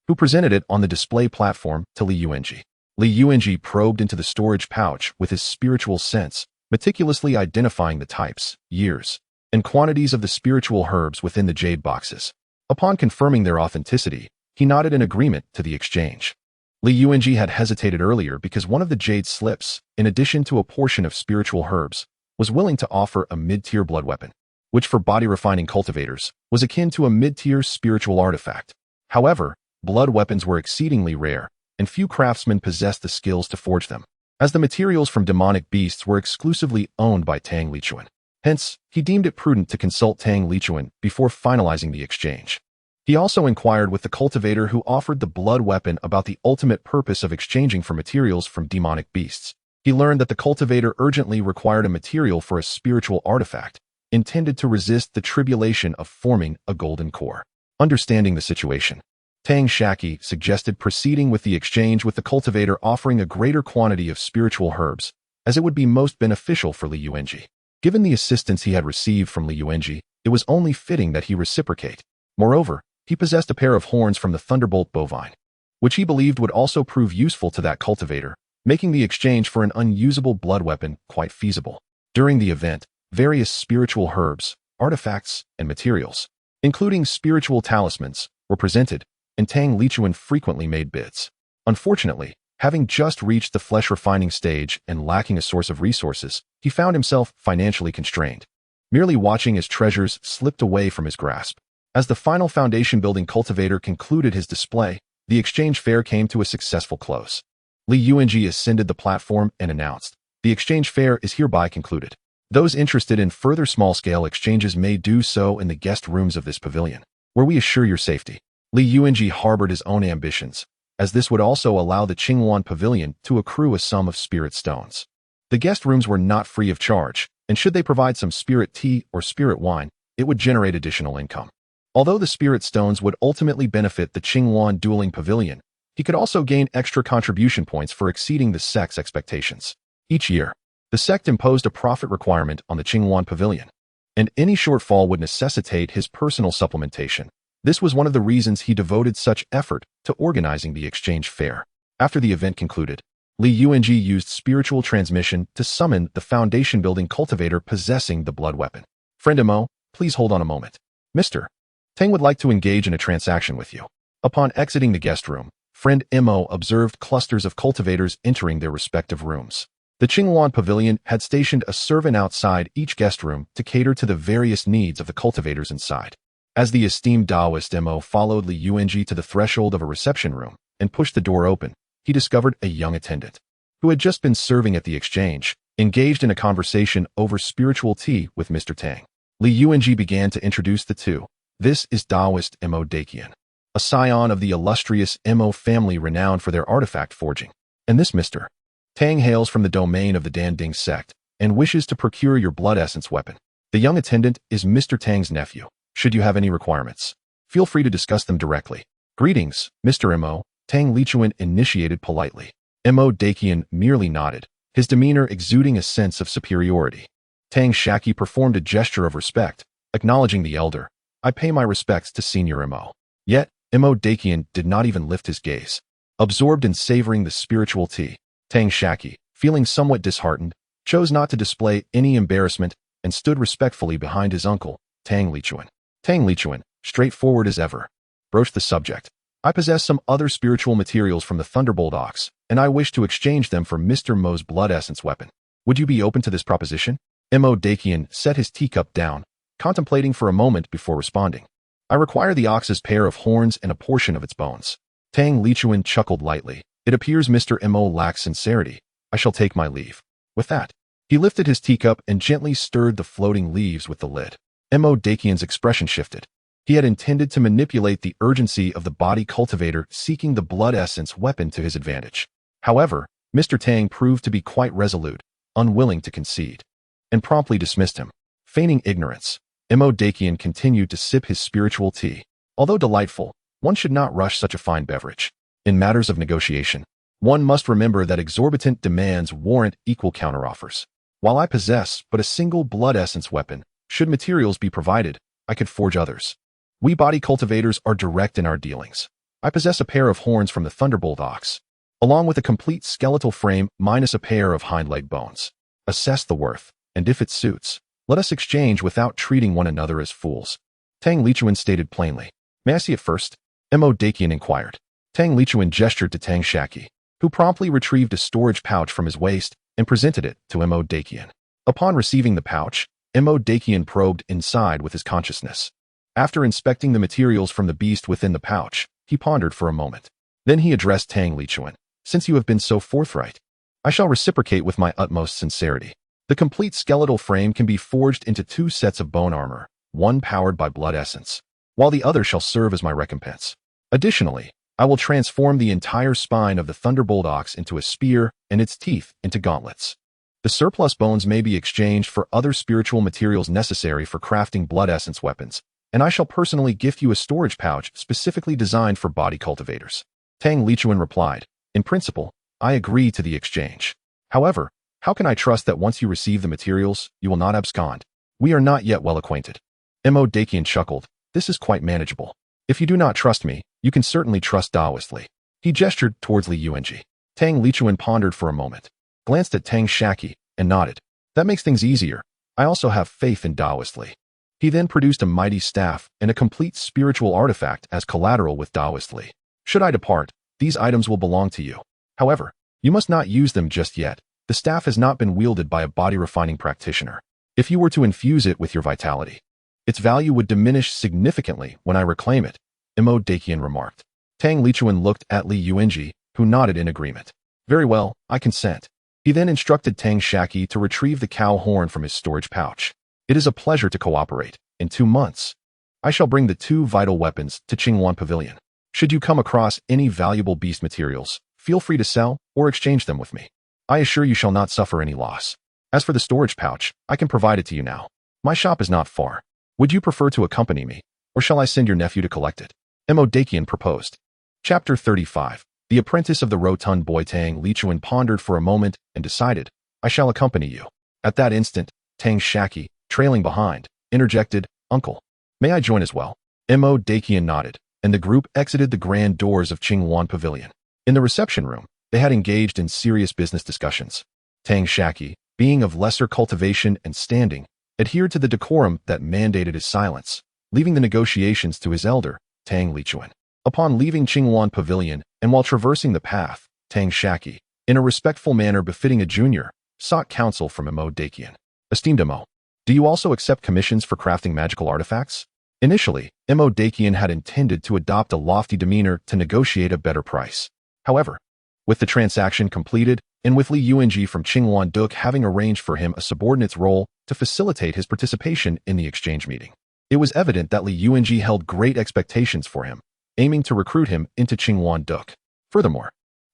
who presented it on the display platform to Li Yuanji. Li Yuanji probed into the storage pouch with his spiritual sense, meticulously identifying the types, years, and quantities of the spiritual herbs within the jade boxes. Upon confirming their authenticity, he nodded in agreement to the exchange. Li Yuanji had hesitated earlier because one of the jade slips, in addition to a portion of spiritual herbs, was willing to offer a mid-tier blood weapon, which for body-refining cultivators was akin to a mid-tier spiritual artifact. However, blood weapons were exceedingly rare, and few craftsmen possessed the skills to forge them, as the materials from demonic beasts were exclusively owned by Tang Lichuan. Hence, he deemed it prudent to consult Tang Lichuan before finalizing the exchange. He also inquired with the cultivator who offered the blood weapon about the ultimate purpose of exchanging for materials from demonic beasts. He learned that the cultivator urgently required a material for a spiritual artifact, intended to resist the tribulation of forming a golden core. Understanding the situation, Tang Shaqi suggested proceeding with the exchange with the cultivator, offering a greater quantity of spiritual herbs, as it would be most beneficial for Li Yuanji. Given the assistance he had received from Li Yuanji, it was only fitting that he reciprocate. Moreover, he possessed a pair of horns from the thunderbolt bovine, which he believed would also prove useful to that cultivator, making the exchange for an unusable blood weapon quite feasible. During the event, various spiritual herbs, artifacts, and materials, including spiritual talismans, were presented, and Tang Lichuan frequently made bids. Unfortunately, having just reached the flesh-refining stage and lacking a source of resources, he found himself financially constrained, merely watching as treasures slipped away from his grasp. As the final foundation-building cultivator concluded his display, the exchange fair came to a successful close. Li Yuanji ascended the platform and announced, "The exchange fair is hereby concluded. Those interested in further small-scale exchanges may do so in the guest rooms of this pavilion, where we assure your safety." Li Yuanji harbored his own ambitions, as this would also allow the Qinghuan pavilion to accrue a sum of spirit stones. The guest rooms were not free of charge, and should they provide some spirit tea or spirit wine, it would generate additional income. Although the spirit stones would ultimately benefit the Qinghuan dueling pavilion, he could also gain extra contribution points for exceeding the sect's expectations. Each year, the sect imposed a profit requirement on the Qinghuan pavilion, and any shortfall would necessitate his personal supplementation. This was one of the reasons he devoted such effort to organizing the exchange fair. After the event concluded, Li Yuanji used spiritual transmission to summon the foundation-building cultivator possessing the blood weapon. "Friend Mo, please hold on a moment. Mr. Tang would like to engage in a transaction with you." Upon exiting the guest room, friend Mo observed clusters of cultivators entering their respective rooms. The Qinghuan pavilion had stationed a servant outside each guest room to cater to the various needs of the cultivators inside. As the esteemed Taoist Mo followed Li Yuanji to the threshold of a reception room and pushed the door open, he discovered a young attendant, who had just been serving at the exchange, engaged in a conversation over spiritual tea with Mr. Tang. Li Yuanji began to introduce the two. "This is Taoist Mo Dakian, a scion of the illustrious Mo family renowned for their artifact forging. And this Mr. Tang hails from the domain of the Danding sect and wishes to procure your blood essence weapon. The young attendant is Mr. Tang's nephew. Should you have any requirements, feel free to discuss them directly." "Greetings, Mr. Mo," Tang Lichuan initiated politely. Mo Dakian merely nodded, his demeanor exuding a sense of superiority. Tang Shaqi performed a gesture of respect, acknowledging the elder. "I pay my respects to Senior Mo." Yet, Mo Dakian did not even lift his gaze. Absorbed in savoring the spiritual tea, Tang Shaqi, feeling somewhat disheartened, chose not to display any embarrassment and stood respectfully behind his uncle, Tang Lichuan. Tang Lichuan, straightforward as ever, broached the subject. "I possess some other spiritual materials from the Thunderbolt Ox, and I wish to exchange them for Mr. Mo's blood essence weapon. Would you be open to this proposition?" Mo Dakian set his teacup down, contemplating for a moment before responding. "I require the ox's pair of horns and a portion of its bones." Tang Lichuan chuckled lightly. "It appears Mr. Mo lacks sincerity. I shall take my leave." With that, he lifted his teacup and gently stirred the floating leaves with the lid. Mo Dakian's expression shifted. He had intended to manipulate the urgency of the body cultivator seeking the blood essence weapon to his advantage. However, Mr. Tang proved to be quite resolute, unwilling to concede, and promptly dismissed him. Feigning ignorance, Mo Dakian continued to sip his spiritual tea. Although delightful, one should not rush such a fine beverage. In matters of negotiation, one must remember that exorbitant demands warrant equal counteroffers. While I possess but a single blood essence weapon, should materials be provided, I could forge others. We body cultivators are direct in our dealings. I possess a pair of horns from the Thunderbolt Ox, along with a complete skeletal frame minus a pair of hind leg bones. Assess the worth, and if it suits, let us exchange without treating one another as fools." Tang Lichuan stated plainly. "May I see it first?" Mo Dakian inquired. Tang Lichuan gestured to Tang Shaqi, who promptly retrieved a storage pouch from his waist and presented it to Mo Dakian. Upon receiving the pouch, Mo Dakian probed inside with his consciousness. After inspecting the materials from the beast within the pouch, he pondered for a moment. Then he addressed Tang Lichuan. "Since you have been so forthright, I shall reciprocate with my utmost sincerity. The complete skeletal frame can be forged into 2 sets of bone armor, one powered by blood essence, while the other shall serve as my recompense. Additionally, I will transform the entire spine of the Thunderbolt Ox into a spear and its teeth into gauntlets. The surplus bones may be exchanged for other spiritual materials necessary for crafting blood essence weapons, and I shall personally gift you a storage pouch specifically designed for body cultivators. Tang Lichuan replied, in principle, I agree to the exchange. However, how can I trust that once you receive the materials, you will not abscond? We are not yet well acquainted. Mo Dakian chuckled, this is quite manageable. If you do not trust me, you can certainly trust Daoist Li. He gestured towards Li Yuanji. Tang Lichuan pondered for a moment, glanced at Tang Shaqi, and nodded. That makes things easier. I also have faith in Daoist Li. He then produced a mighty staff and a complete spiritual artifact as collateral with Daoist Li. Should I depart, these items will belong to you. However, you must not use them just yet. The staff has not been wielded by a body-refining practitioner. If you were to infuse it with your vitality, its value would diminish significantly when I reclaim it, Mo Dakian remarked. Tang Lichuan looked at Li Yuanji, who nodded in agreement. Very well, I consent. He then instructed Tang Shaqi to retrieve the cow horn from his storage pouch. It is a pleasure to cooperate. In 2 months, I shall bring the 2 vital weapons to Qingwan Pavilion. Should you come across any valuable beast materials, feel free to sell or exchange them with me. I assure you shall not suffer any loss. As for the storage pouch, I can provide it to you now. My shop is not far. Would you prefer to accompany me, or shall I send your nephew to collect it? Mo Dakian proposed. Chapter 35. The apprentice of the rotund boy Tang Lichuan pondered for a moment and decided, I shall accompany you. At that instant, Tang Shaqi, trailing behind, interjected, Uncle, may I join as well? Mo Dakian nodded, and the group exited the grand doors of Qingwan Pavilion. In the reception room, they had engaged in serious business discussions. Tang Shaqi, being of lesser cultivation and standing, adhered to the decorum that mandated his silence, leaving the negotiations to his elder, Tang Lichuan. Upon leaving Qingwan Pavilion, and while traversing the path, Tang Shaqi, in a respectful manner befitting a junior, sought counsel from Mo Dakian. Esteemed Mo, do you also accept commissions for crafting magical artifacts? Initially, Mo Dakian had intended to adopt a lofty demeanor to negotiate a better price. However, with the transaction completed, and with Li Yuanji from Qingwan Duk having arranged for him a subordinate's role to facilitate his participation in the exchange meeting, it was evident that Li Yuanji held great expectations for him, aiming to recruit him into Qingwan Duk. Furthermore,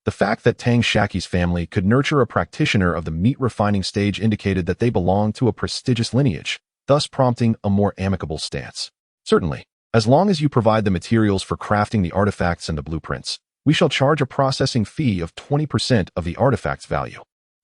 the fact that Tang Shaqi's family could nurture a practitioner of the meat-refining stage indicated that they belonged to a prestigious lineage, thus prompting a more amicable stance. Certainly, as long as you provide the materials for crafting the artifacts and the blueprints, we shall charge a processing fee of 20% of the artifact's value.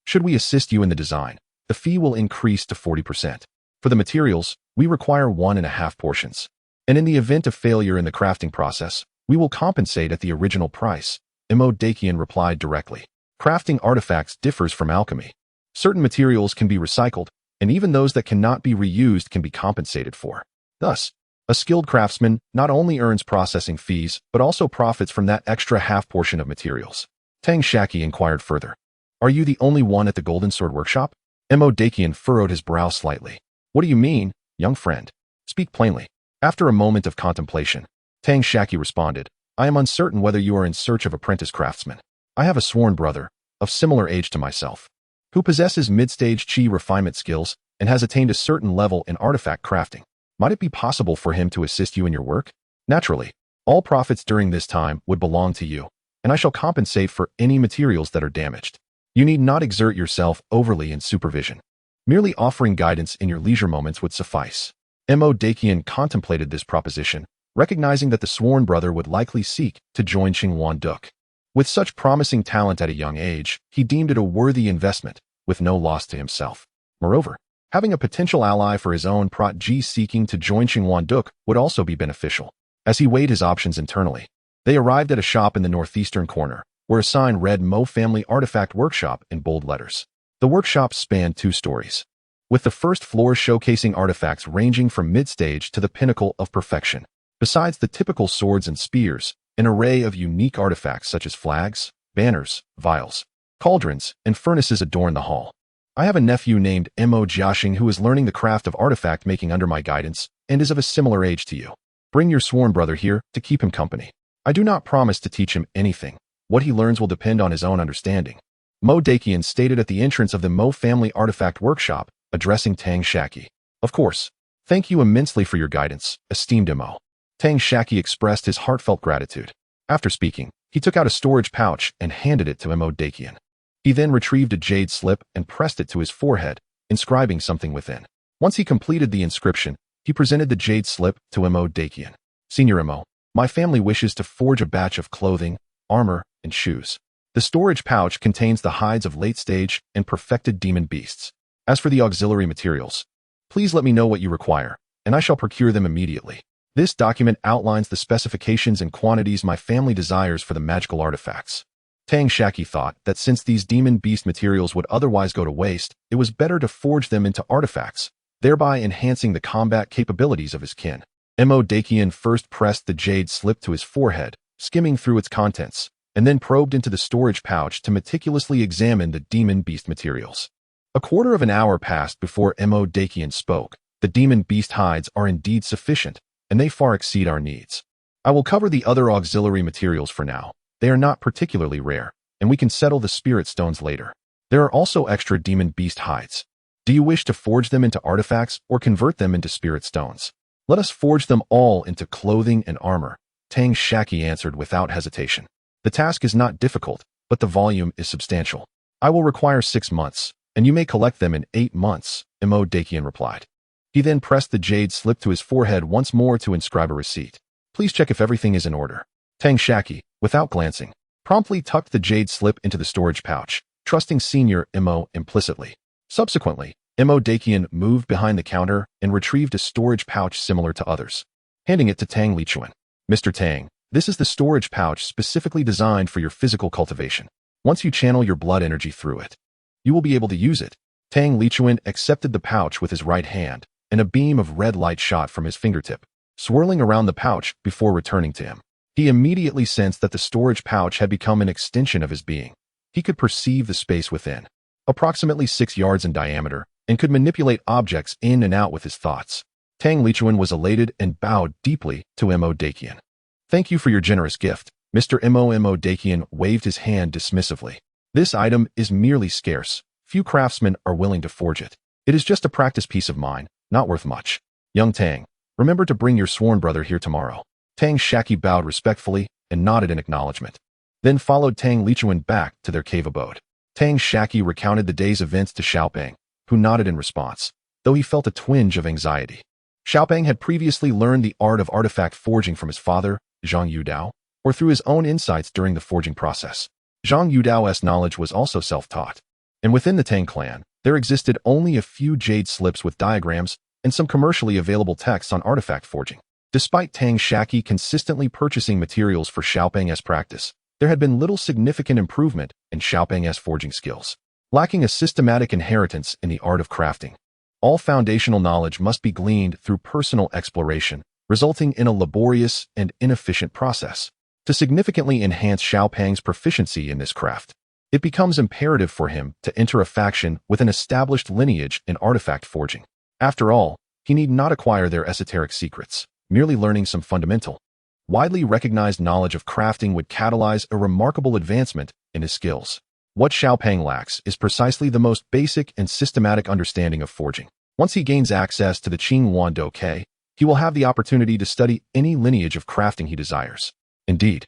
Should we assist you in the design, the fee will increase to 40%. For the materials, we require 1.5 portions. And in the event of failure in the crafting process, we will compensate at the original price, Mo Dakian replied directly. Crafting artifacts differs from alchemy. Certain materials can be recycled, and even those that cannot be reused can be compensated for. Thus, a skilled craftsman not only earns processing fees, but also profits from that extra half portion of materials. Tang Shaqi inquired further. Are you the only one at the Golden Sword Workshop? Mo Dakian furrowed his brow slightly. What do you mean, young friend? Speak plainly. After a moment of contemplation, Tang Shaqi responded, I am uncertain whether you are in search of apprentice craftsmen. I have a sworn brother, of similar age to myself, who possesses mid-stage chi refinement skills and has attained a certain level in artifact crafting. Might it be possible for him to assist you in your work? Naturally, all profits during this time would belong to you, and I shall compensate for any materials that are damaged. You need not exert yourself overly in supervision. Merely offering guidance in your leisure moments would suffice. Mo Dakian contemplated this proposition, recognizing that the sworn brother would likely seek to join Qingwan Duk. With such promising talent at a young age, he deemed it a worthy investment, with no loss to himself. Moreover, having a potential ally for his own protege seeking to join Qingwan Duk would also be beneficial. As he weighed his options internally, they arrived at a shop in the northeastern corner, where a sign read Mo Family Artifact Workshop in bold letters. The workshop spanned 2 stories, with the first floor showcasing artifacts ranging from mid-stage to the pinnacle of perfection. Besides the typical swords and spears, an array of unique artifacts such as flags, banners, vials, cauldrons, and furnaces adorn the hall. I have a nephew named Mo Jiaxing who is learning the craft of artifact making under my guidance and is of a similar age to you. Bring your sworn brother here to keep him company. I do not promise to teach him anything. What he learns will depend on his own understanding. Mo Dakian stated at the entrance of the Mo Family Artifact Workshop, addressing Tang Shaqi. Of course. Thank you immensely for your guidance, esteemed Mo. Tang Shaqi expressed his heartfelt gratitude. After speaking, he took out a storage pouch and handed it to Mo Dakian. He then retrieved a jade slip and pressed it to his forehead, inscribing something within. Once he completed the inscription, He presented the jade slip to Mo Dakian. Senior Mo, my family wishes to forge a batch of clothing, armor, and shoes. The storage pouch contains the hides of late-stage and perfected demon beasts. As for the auxiliary materials, please let me know what you require, and I shall procure them immediately. This document outlines the specifications and quantities my family desires for the magical artifacts. Tang Shaqi thought that since these demon beast materials would otherwise go to waste, it was better to forge them into artifacts, thereby enhancing the combat capabilities of his kin. Mo Dakian first pressed the jade slip to his forehead, skimming through its contents, and then probed into the storage pouch to meticulously examine the demon beast materials. A quarter of an hour passed before Mo Dakian spoke. The demon beast hides are indeed sufficient, and they far exceed our needs. I will cover the other auxiliary materials for now. They are not particularly rare, and we can settle the spirit stones later. There are also extra demon beast hides. Do you wish to forge them into artifacts or convert them into spirit stones? Let us forge them all into clothing and armor, Tang Shaqi answered without hesitation. The task is not difficult, but the volume is substantial. I will require 6 months, and you may collect them in 8 months, Mo Dakian replied. He then pressed the jade slip to his forehead once more to inscribe a receipt. Please check if everything is in order. Tang Shaqi, without glancing, promptly tucked the jade slip into the storage pouch, trusting Senior Mo implicitly. Subsequently, Mo Dakian moved behind the counter and retrieved a storage pouch similar to others, handing it to Tang Lichuan. Mr. Tang, this is the storage pouch specifically designed for your physical cultivation. Once you channel your blood energy through it, you will be able to use it. Tang Lichuan accepted the pouch with his right hand, and a beam of red light shot from his fingertip, swirling around the pouch before returning to him. He immediately sensed that the storage pouch had become an extension of his being. He could perceive the space within, approximately 6 yards in diameter, and could manipulate objects in and out with his thoughts. Tang Lichuan was elated and bowed deeply to Mo Dakian. Thank you for your generous gift. Mr. Mo Dakian waved his hand dismissively. This item is merely scarce. Few craftsmen are willing to forge it. It is just a practice piece of mine, not worth much. Young Tang, remember to bring your sworn brother here tomorrow. Tang Shaqi bowed respectfully and nodded in acknowledgement, then followed Tang Lichuan back to their cave abode. Tang Shaqi recounted the day's events to Xiaopeng, who nodded in response, though he felt a twinge of anxiety. Xiaopeng had previously learned the art of artifact forging from his father, Zhang Yudao, or through his own insights during the forging process. Zhang Yudao's knowledge was also self-taught, and within the Tang clan, there existed only a few jade slips with diagrams and some commercially available texts on artifact forging. Despite Tang Shaqi consistently purchasing materials for Xiaopeng's practice, there had been little significant improvement in Xiaopeng's forging skills. Lacking a systematic inheritance in the art of crafting, all foundational knowledge must be gleaned through personal exploration, resulting in a laborious and inefficient process. To significantly enhance Xiaopeng's proficiency in this craft, it becomes imperative for him to enter a faction with an established lineage in artifact forging. After all, he need not acquire their esoteric secrets. Merely learning some fundamental, widely recognized knowledge of crafting would catalyze a remarkable advancement in his skills. What Xiaopeng lacks is precisely the most basic and systematic understanding of forging. Once he gains access to the Qing Wan Do Ke, he will have the opportunity to study any lineage of crafting he desires. Indeed,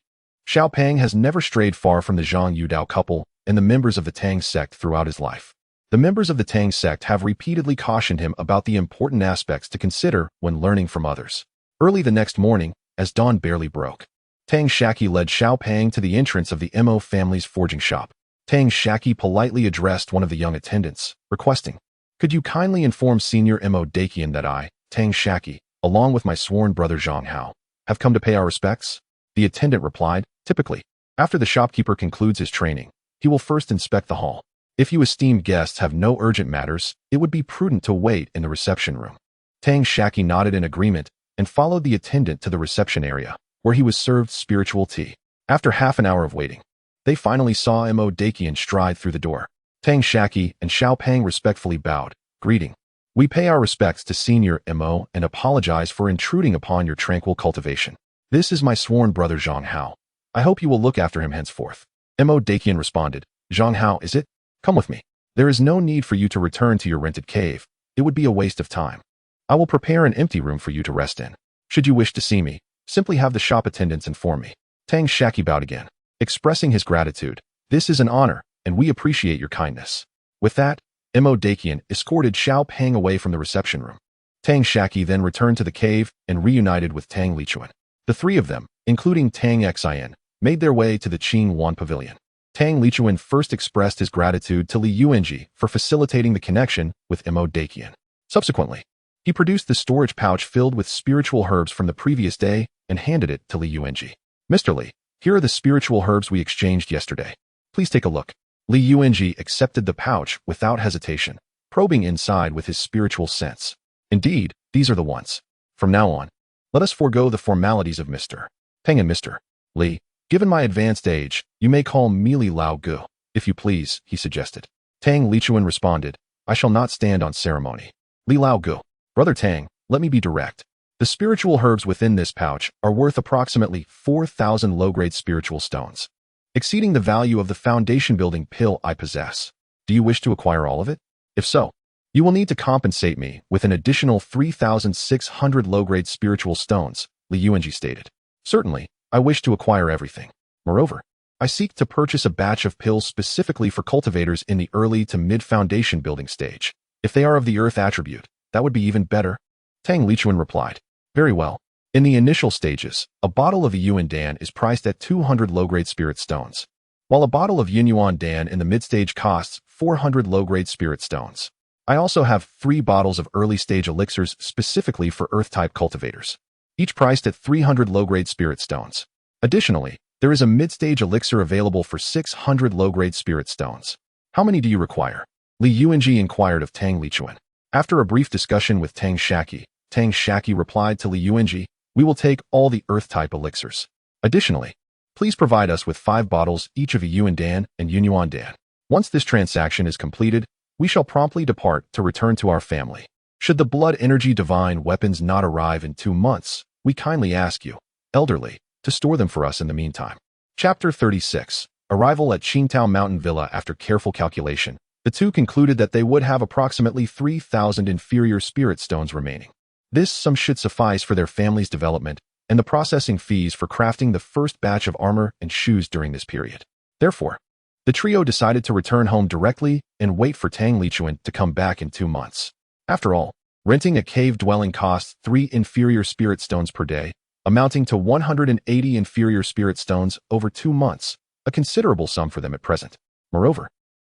Xiaopeng has never strayed far from the Zhang Yudao couple and the members of the Tang sect throughout his life. The members of the Tang sect have repeatedly cautioned him about the important aspects to consider when learning from others. Early the next morning, as dawn barely broke, Tang Shaqi led Xiaopeng to the entrance of the Mo family's forging shop. Tang Shaqi politely addressed one of the young attendants, requesting, "Could you kindly inform Senior Mo Dakian that I, Tang Shaqi, along with my sworn brother Zhang Hao, have come to pay our respects?" The attendant replied, "Typically, after the shopkeeper concludes his training, he will first inspect the hall. If you esteemed guests have no urgent matters, it would be prudent to wait in the reception room." Tang Shaqi nodded in agreement and followed the attendant to the reception area, where he was served spiritual tea. After half an hour of waiting, they finally saw Mo Dakian stride through the door. Tang Shaqi and Xiaopeng respectfully bowed, greeting. "We pay our respects to Senior Mo and apologize for intruding upon your tranquil cultivation. This is my sworn brother Zhang Hao. I hope you will look after him henceforth." Mo Dakian responded, "Zhang Hao, is it? Come with me. There is no need for you to return to your rented cave. It would be a waste of time. I will prepare an empty room for you to rest in. Should you wish to see me, simply have the shop attendants inform me." Tang Shaqi bowed again, expressing his gratitude. "This is an honor, and we appreciate your kindness." With that, Mo Dakian escorted Xiaopeng away from the reception room. Tang Shaqi then returned to the cave and reunited with Tang Lichuan. The three of them, including Tang Xian, made their way to the Qingwan Pavilion. Tang Lichuan first expressed his gratitude to Li Yuanji for facilitating the connection with Immortality. Subsequently, he produced the storage pouch filled with spiritual herbs from the previous day and handed it to Li Yuanji. Mr. Li, here are the spiritual herbs we exchanged yesterday. Please take a look. Li Yuanji accepted the pouch without hesitation, probing inside with his spiritual sense. Indeed, these are the ones. From now on, let us forego the formalities of Mr. Tang and Mr. Li. Given my advanced age, you may call me Li Lao Gu, if you please, he suggested. Tang Lichuan responded, I shall not stand on ceremony. Li Lao Gu. Brother Tang, let me be direct. The spiritual herbs within this pouch are worth approximately 4,000 low-grade spiritual stones, exceeding the value of the foundation-building pill I possess. Do you wish to acquire all of it? If so, you will need to compensate me with an additional 3,600 low-grade spiritual stones, Li Yuanji stated. Certainly, I wish to acquire everything. Moreover, I seek to purchase a batch of pills specifically for cultivators in the early to mid-foundation building stage. If they are of the earth attribute, that would be even better. Tang Lichuan replied, very well. In the initial stages, a bottle of Yuan Dan is priced at 200 low-grade spirit stones, while a bottle of Yuan Dan in the mid-stage costs 400 low-grade spirit stones. I also have 3 bottles of early-stage elixirs specifically for earth-type cultivators, each priced at 300 low-grade spirit stones. Additionally, there is a mid-stage elixir available for 600 low-grade spirit stones. How many do you require? Li Yuanji inquired of Tang Lichuan. After a brief discussion with Tang Shaqi replied to Li Yuanji, we will take all the earth-type elixirs. Additionally, please provide us with 5 bottles each of Yuan Dan and Yuan Dan. Once this transaction is completed, we shall promptly depart to return to our family. Should the blood energy divine weapons not arrive in 2 months, we kindly ask you, elderly, to store them for us in the meantime. Chapter 36. Arrival at Qingtao Mountain Villa. After careful calculation, the two concluded that they would have approximately 3,000 inferior spirit stones remaining. This sum should suffice for their family's development and the processing fees for crafting the first batch of armor and shoes during this period. Therefore, the trio decided to return home directly and wait for Tang Lichuan to come back in 2 months. After all, renting a cave dwelling costs 3 inferior spirit stones per day, amounting to 180 inferior spirit stones over 2 months, a considerable sum for them at present. Moreover,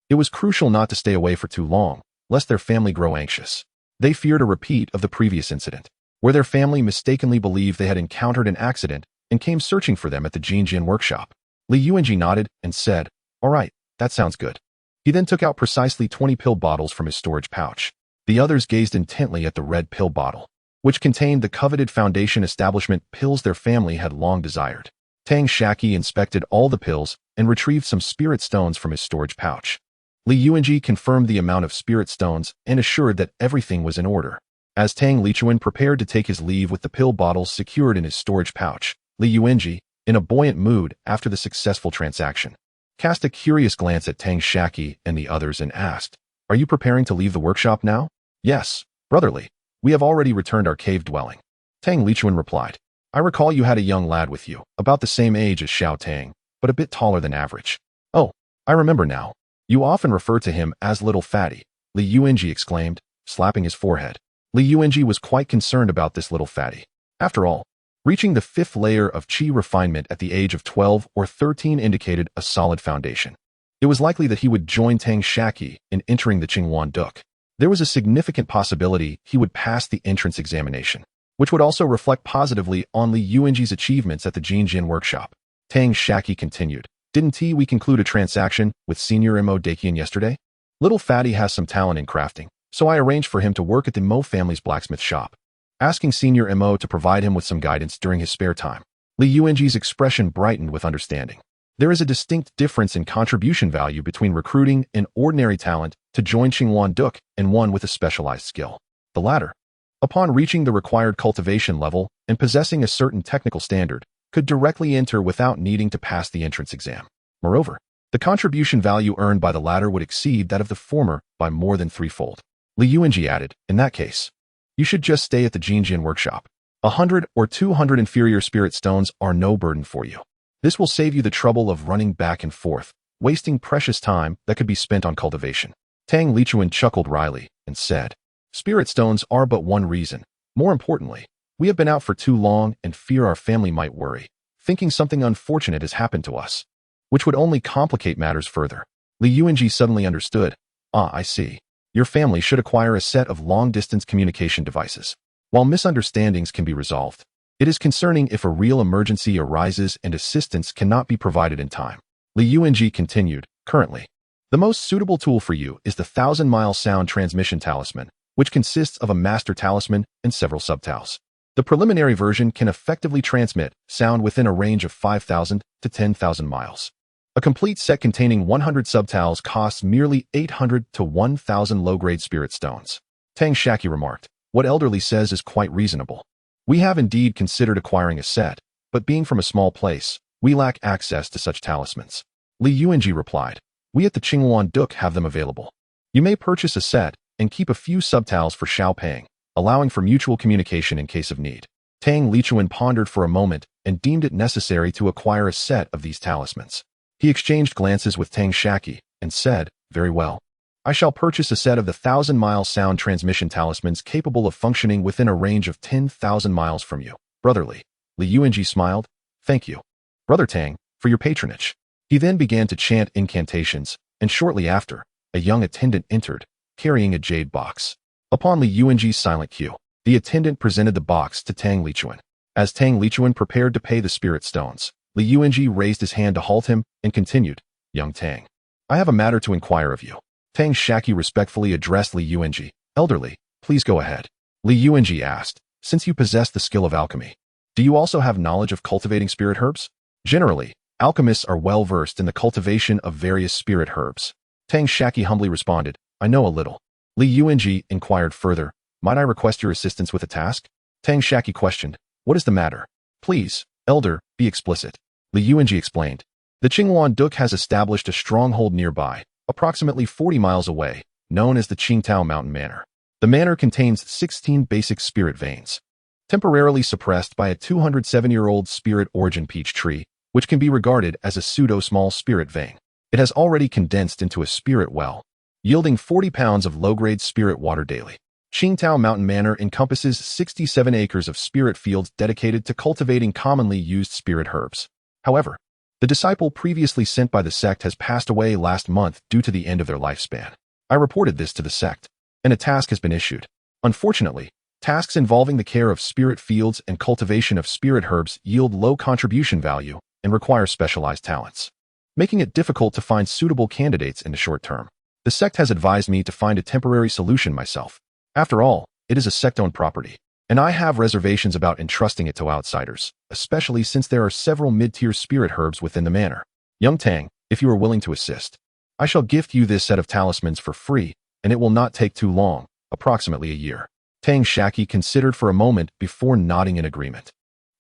it was crucial not to stay away for too long, lest their family grow anxious. They feared a repeat of the previous incident, where their family mistakenly believed they had encountered an accident and came searching for them at the Jinjian workshop. Li Yuanji nodded and said, all right, that sounds good. He then took out precisely 20 pill bottles from his storage pouch. The others gazed intently at the red pill bottle, which contained the coveted foundation establishment pills their family had long desired. Tang Shaqi inspected all the pills and retrieved some spirit stones from his storage pouch. Li Yuanji confirmed the amount of spirit stones and assured that everything was in order. As Tang Lichuan prepared to take his leave with the pill bottles secured in his storage pouch, Li Yuanji, in a buoyant mood after the successful transaction, cast a curious glance at Tang Shaqi and the others and asked, are you preparing to leave the workshop now? Yes, brotherly. We have already returned our cave dwelling. Tang Lichuan replied, I recall you had a young lad with you, about the same age as Xiao Tang, but a bit taller than average. Oh, I remember now. You often refer to him as Little Fatty, Li Yuanji exclaimed, slapping his forehead. Li Yuanji was quite concerned about this little fatty. After all, reaching the 5th layer of qi refinement at the age of 12 or 13 indicated a solid foundation. It was likely that he would join Tang Shaqi in entering the Qingwan Duk. There was a significant possibility he would pass the entrance examination, which would also reflect positively on Li Yuanji's achievements at the Jinjian workshop. Tang Shaqi continued, didn't we conclude a transaction with Senior Mo Dakian yesterday? Little Fatty has some talent in crafting, so I arranged for him to work at the Mo family's blacksmith shop, asking Senior Mo to provide him with some guidance during his spare time. Li Yuanji's expression brightened with understanding. There is a distinct difference in contribution value between recruiting an ordinary talent to join Qingwan Duk and one with a specialized skill. The latter, upon reaching the required cultivation level and possessing a certain technical standard, could directly enter without needing to pass the entrance exam. Moreover, the contribution value earned by the latter would exceed that of the former by more than 3-fold. Li Yuanji added, in that case, you should just stay at the Jinjian workshop. 100 or 200 inferior spirit stones are no burden for you. This will save you the trouble of running back and forth, wasting precious time that could be spent on cultivation. Tang Lichuan chuckled wryly and said, Spirit stones are but one reason. More importantly, we have been out for too long and fear our family might worry, thinking something unfortunate has happened to us, which would only complicate matters further. Li Yuanji suddenly understood. Ah, I see. Your family should acquire a set of long-distance communication devices. While misunderstandings can be resolved, it is concerning if a real emergency arises and assistance cannot be provided in time. Li Yuanji continued, currently, the most suitable tool for you is the 1,000-mile sound transmission talisman, which consists of a master talisman and several subtals. The preliminary version can effectively transmit sound within a range of 5,000 to 10,000 miles. A complete set containing 100 subtals costs merely 800 to 1,000 low-grade spirit stones. Tang Shaqi remarked, what Elderly says is quite reasonable. We have indeed considered acquiring a set, but being from a small place, we lack access to such talismans. Li Yuanji replied, we at the Qinghuan Duk have them available. You may purchase a set and keep a few subtals for Xiaopeng, allowing for mutual communication in case of need. Tang Lichuan pondered for a moment and deemed it necessary to acquire a set of these talismans. He exchanged glances with Tang Shaqi and said, very well. I shall purchase a set of the 1,000-mile sound transmission talismans capable of functioning within a range of 10,000 miles from you. Brotherly. Li Yuanji smiled. Thank you, Brother Tang, for your patronage. He then began to chant incantations, and shortly after, a young attendant entered, carrying a jade box. Upon Li Yuanji's silent cue, the attendant presented the box to Tang Lichuan. As Tang Lichuan prepared to pay the spirit stones, Li Yuanji raised his hand to halt him and continued, young Tang, I have a matter to inquire of you. Tang Shaqi respectfully addressed Li Yuanji. Elderly, please go ahead. Li Yuanji asked, since you possess the skill of alchemy, do you also have knowledge of cultivating spirit herbs? Generally, alchemists are well versed in the cultivation of various spirit herbs. Tang Shaqi humbly responded, I know a little. Li Yuanji inquired further, might I request your assistance with a task? Tang Shaqi questioned, what is the matter? Please, Elder, be explicit. Li Yuanji explained, the Qinghuan Duk has established a stronghold nearby, approximately 40 miles away, known as the Qingtao Mountain Manor. The manor contains 16 basic spirit veins, temporarily suppressed by a 207-year-old spirit origin peach tree, which can be regarded as a pseudo-small spirit vein. It has already condensed into a spirit well, yielding 40 pounds of low-grade spirit water daily. Qingtao Mountain Manor encompasses 67 acres of spirit fields dedicated to cultivating commonly used spirit herbs. However, the disciple previously sent by the sect has passed away last month due to the end of their lifespan. I reported this to the sect, and a task has been issued. Unfortunately, tasks involving the care of spirit fields and cultivation of spirit herbs yield low contribution value and require specialized talents, making it difficult to find suitable candidates in the short term. The sect has advised me to find a temporary solution myself. After all, it is a sect-owned property, and I have reservations about entrusting it to outsiders, especially since there are several mid-tier spirit herbs within the manor. Young Tang, if you are willing to assist, I shall gift you this set of talismans for free, and it will not take too long, approximately a year. Tang Shaqi considered for a moment before nodding in agreement.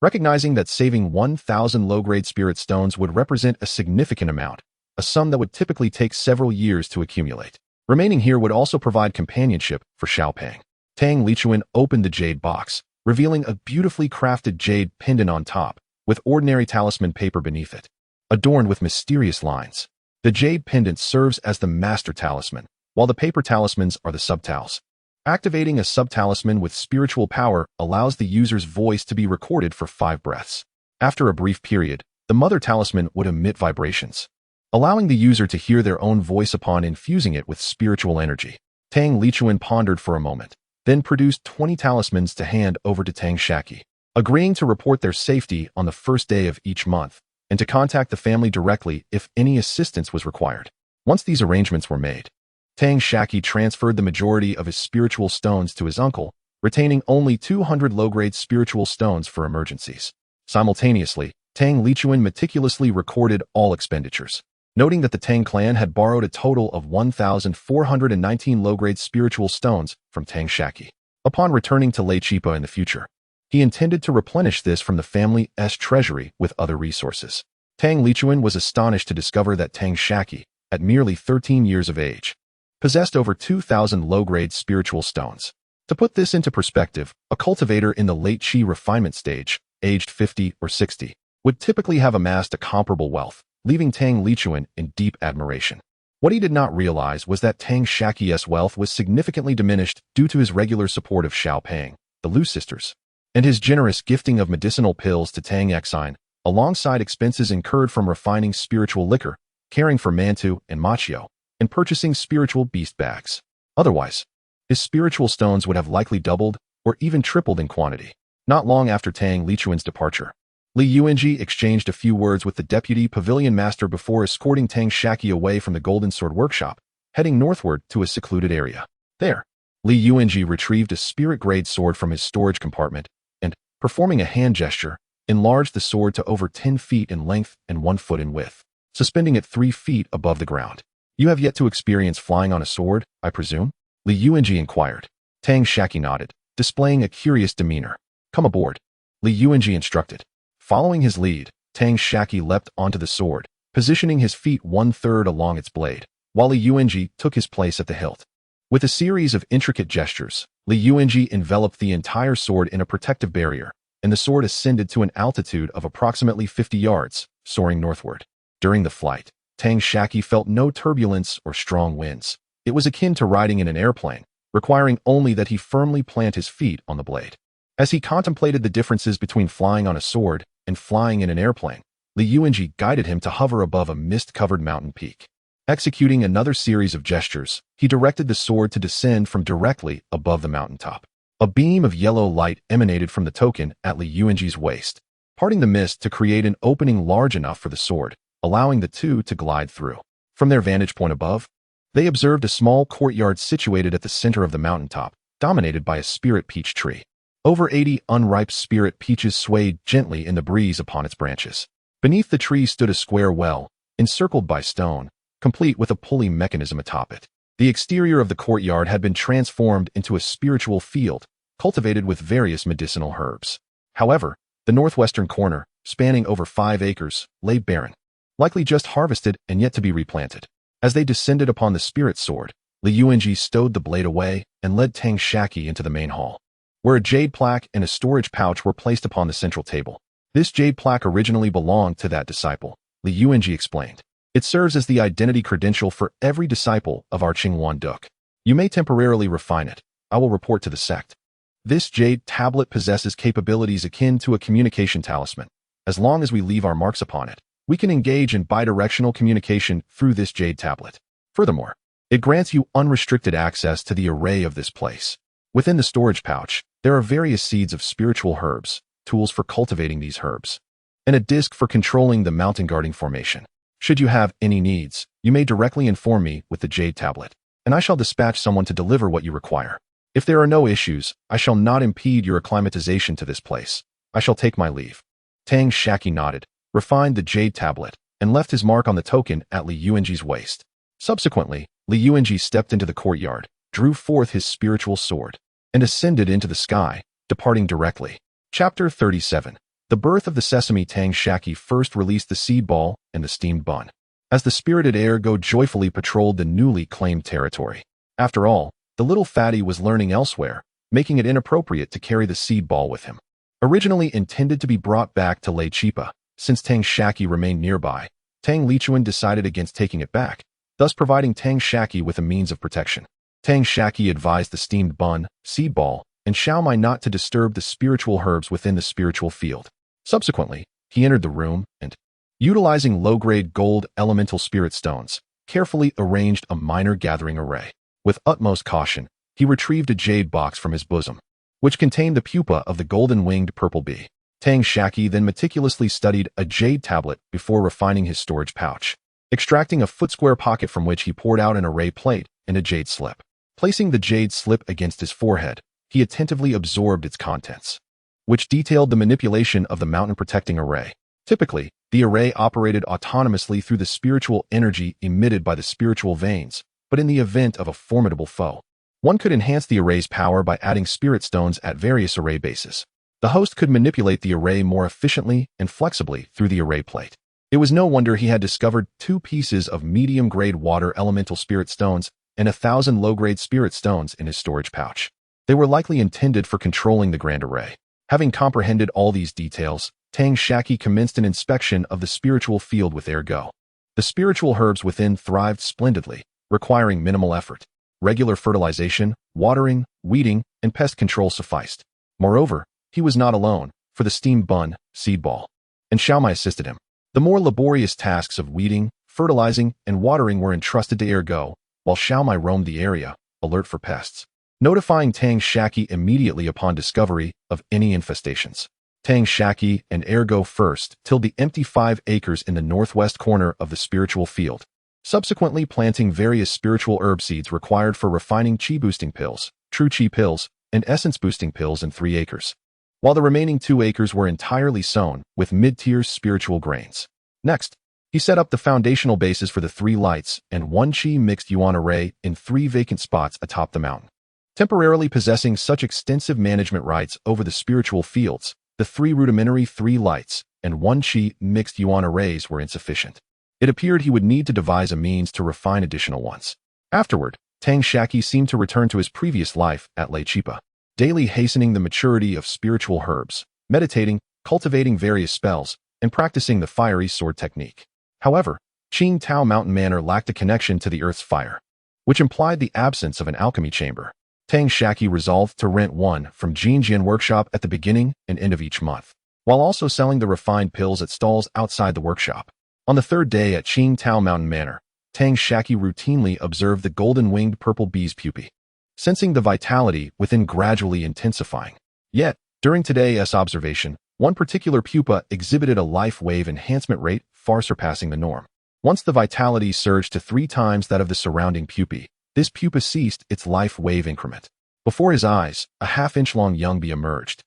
Recognizing that saving 1,000 low-grade spirit stones would represent a significant amount, a sum that would typically take several years to accumulate. Remaining here would also provide companionship for Xiaopeng. Tang Lichuan opened the jade box, revealing a beautifully crafted jade pendant on top, with ordinary talisman paper beneath it, adorned with mysterious lines. The jade pendant serves as the master talisman, while the paper talismans are the subtals. Activating a subtalisman with spiritual power allows the user's voice to be recorded for 5 breaths. After a brief period, the mother talisman would emit vibrations, allowing the user to hear their own voice upon infusing it with spiritual energy. Tang Lichuan pondered for a moment, then produced 20 talismans to hand over to Tang Shaqi, agreeing to report their safety on the first day of each month, and to contact the family directly if any assistance was required. Once these arrangements were made, Tang Shaqi transferred the majority of his spiritual stones to his uncle, retaining only 200 low-grade spiritual stones for emergencies. Simultaneously, Tang Lichuan meticulously recorded all expenditures, noting that the Tang clan had borrowed a total of 1,419 low-grade spiritual stones from Tang Shaqi. Upon returning to Lei Chipa in the future, he intended to replenish this from the family's treasury with other resources. Tang Lichuan was astonished to discover that Tang Shaqi, at merely 13 years of age, possessed over 2,000 low-grade spiritual stones. To put this into perspective, a cultivator in the late Qi refinement stage, aged 50 or 60, would typically have amassed a comparable wealth, leaving Tang Lichuan in deep admiration. What he did not realize was that Tang Shaqi's wealth was significantly diminished due to his regular support of Xiao Pang, the Lu sisters, and his generous gifting of medicinal pills to Tang Xine, alongside expenses incurred from refining spiritual liquor, caring for Mantu and Machio, and purchasing spiritual beast bags. Otherwise, his spiritual stones would have likely doubled or even tripled in quantity. Not long after Tang Lichuan's departure, Li Yuanji exchanged a few words with the deputy pavilion master before escorting Tang Shaqi away from the Golden Sword Workshop, heading northward to a secluded area. There, Li Yuanji retrieved a spirit-grade sword from his storage compartment and, performing a hand gesture, enlarged the sword to over 10 feet in length and 1 foot in width, suspending it 3 feet above the ground. You have yet to experience flying on a sword, I presume? Li Yuanji inquired. Tang Shaqi nodded, displaying a curious demeanor. Come aboard, Li Yuanji instructed. Following his lead, Tang Shaqi leapt onto the sword, positioning his feet 1/3 along its blade, while Li Yuanji took his place at the hilt. With a series of intricate gestures, Li Yuanji enveloped the entire sword in a protective barrier, and the sword ascended to an altitude of approximately 50 yards, soaring northward. During the flight, Tang Shaqi felt no turbulence or strong winds. It was akin to riding in an airplane, requiring only that he firmly plant his feet on the blade. As he contemplated the differences between flying on a sword and flying in an airplane, Li Yuanji guided him to hover above a mist-covered mountain peak. Executing another series of gestures, he directed the sword to descend from directly above the mountaintop. A beam of yellow light emanated from the token at Li Yuanji's waist, parting the mist to create an opening large enough for the sword, allowing the two to glide through. From their vantage point above, they observed a small courtyard situated at the center of the mountaintop, dominated by a spirit peach tree. Over 80 unripe spirit peaches swayed gently in the breeze upon its branches. Beneath the tree stood a square well, encircled by stone, complete with a pulley mechanism atop it. The exterior of the courtyard had been transformed into a spiritual field, cultivated with various medicinal herbs. However, the northwestern corner, spanning over 5 acres, lay barren, likely just harvested and yet to be replanted. As they descended upon the spirit sword, Li Yuanji stowed the blade away and led Tang Shaqi into the main hall, where a jade plaque and a storage pouch were placed upon the central table. This jade plaque originally belonged to that disciple, Li Yuanji explained. It serves as the identity credential for every disciple of our Qingwan Duk. You may temporarily refine it. I will report to the sect. This jade tablet possesses capabilities akin to a communication talisman. As long as we leave our marks upon it, we can engage in bidirectional communication through this jade tablet. Furthermore, it grants you unrestricted access to the array of this place. Within the storage pouch, there are various seeds of spiritual herbs, tools for cultivating these herbs, and a disc for controlling the mountain guarding formation. Should you have any needs, you may directly inform me with the jade tablet, and I shall dispatch someone to deliver what you require. If there are no issues, I shall not impede your acclimatization to this place. I shall take my leave. Tang Shaqi nodded, refined the jade tablet, and left his mark on the token at Li Yuanji's waist. Subsequently, Li Yuanji stepped into the courtyard, drew forth his spiritual sword, and ascended into the sky, departing directly. Chapter 37. The birth of the sesame. Tang Shaqi first released the seed ball and the steamed bun, as the spirited ergo joyfully patrolled the newly claimed territory. After all, the little fatty was learning elsewhere, making it inappropriate to carry the seed ball with him. Originally intended to be brought back to Lei Chipa, since Tang Shaqi remained nearby, Tang Lichuan decided against taking it back, thus providing Tang Shaqi with a means of protection. Tang Shaqi advised the steamed bun, seed ball, and Xiaomai not to disturb the spiritual herbs within the spiritual field. Subsequently, he entered the room and, utilizing low-grade gold elemental spirit stones, carefully arranged a minor gathering array. With utmost caution, he retrieved a jade box from his bosom, which contained the pupa of the golden-winged purple bee. Tang Shaqi then meticulously studied a jade tablet before refining his storage pouch, extracting a foot-square pocket from which he poured out an array plate and a jade slip. Placing the jade slip against his forehead, he attentively absorbed its contents, which detailed the manipulation of the mountain-protecting array. Typically, the array operated autonomously through the spiritual energy emitted by the spiritual veins, but in the event of a formidable foe, one could enhance the array's power by adding spirit stones at various array bases. The host could manipulate the array more efficiently and flexibly through the array plate. It was no wonder he had discovered 2 pieces of medium-grade water elemental spirit stones and 1,000 low-grade spirit stones in his storage pouch. They were likely intended for controlling the grand array. Having comprehended all these details, Tang Shaqi commenced an inspection of the spiritual field with ergo. The spiritual herbs within thrived splendidly, requiring minimal effort. Regular fertilization, watering, weeding, and pest control sufficed. Moreover, he was not alone, for the steam bun, seed ball, and Xiaomai assisted him. The more laborious tasks of weeding, fertilizing, and watering were entrusted to Ergo, while Xiaomai roamed the area, alert for pests, notifying Tang Shaqi immediately upon discovery of any infestations. Tang Shaqi and Ergo first tilled the empty 5 acres in the northwest corner of the spiritual field, subsequently planting various spiritual herb seeds required for refining chi-boosting pills, true chi pills, and essence-boosting pills in 3 acres, while the remaining 2 acres were entirely sown with mid-tier spiritual grains. Next, he set up the foundational bases for the 3 lights and 1 chi-mixed yuan array in 3 vacant spots atop the mountain. Temporarily possessing such extensive management rights over the spiritual fields, the 3 rudimentary 3 lights and 1 chi-mixed yuan arrays were insufficient. It appeared he would need to devise a means to refine additional ones. Afterward, Tang Shaqi seemed to return to his previous life at Lei Chipa, daily hastening the maturity of spiritual herbs, meditating, cultivating various spells, and practicing the fiery sword technique. However, Qing Tao Mountain Manor lacked a connection to the earth's fire, which implied the absence of an alchemy chamber. Tang Shaqi resolved to rent one from Jinjian Workshop at the beginning and end of each month, while also selling the refined pills at stalls outside the workshop. On the 3rd day at Qing Tao Mountain Manor, Tang Shaqi routinely observed the golden-winged purple bee's pupae, sensing the vitality within gradually intensifying. Yet, during today's observation, one particular pupa exhibited a life wave enhancement rate far surpassing the norm. Once the vitality surged to 3 times that of the surrounding pupae, this pupa ceased its life wave increment. Before his eyes, a half-inch-long young bee emerged,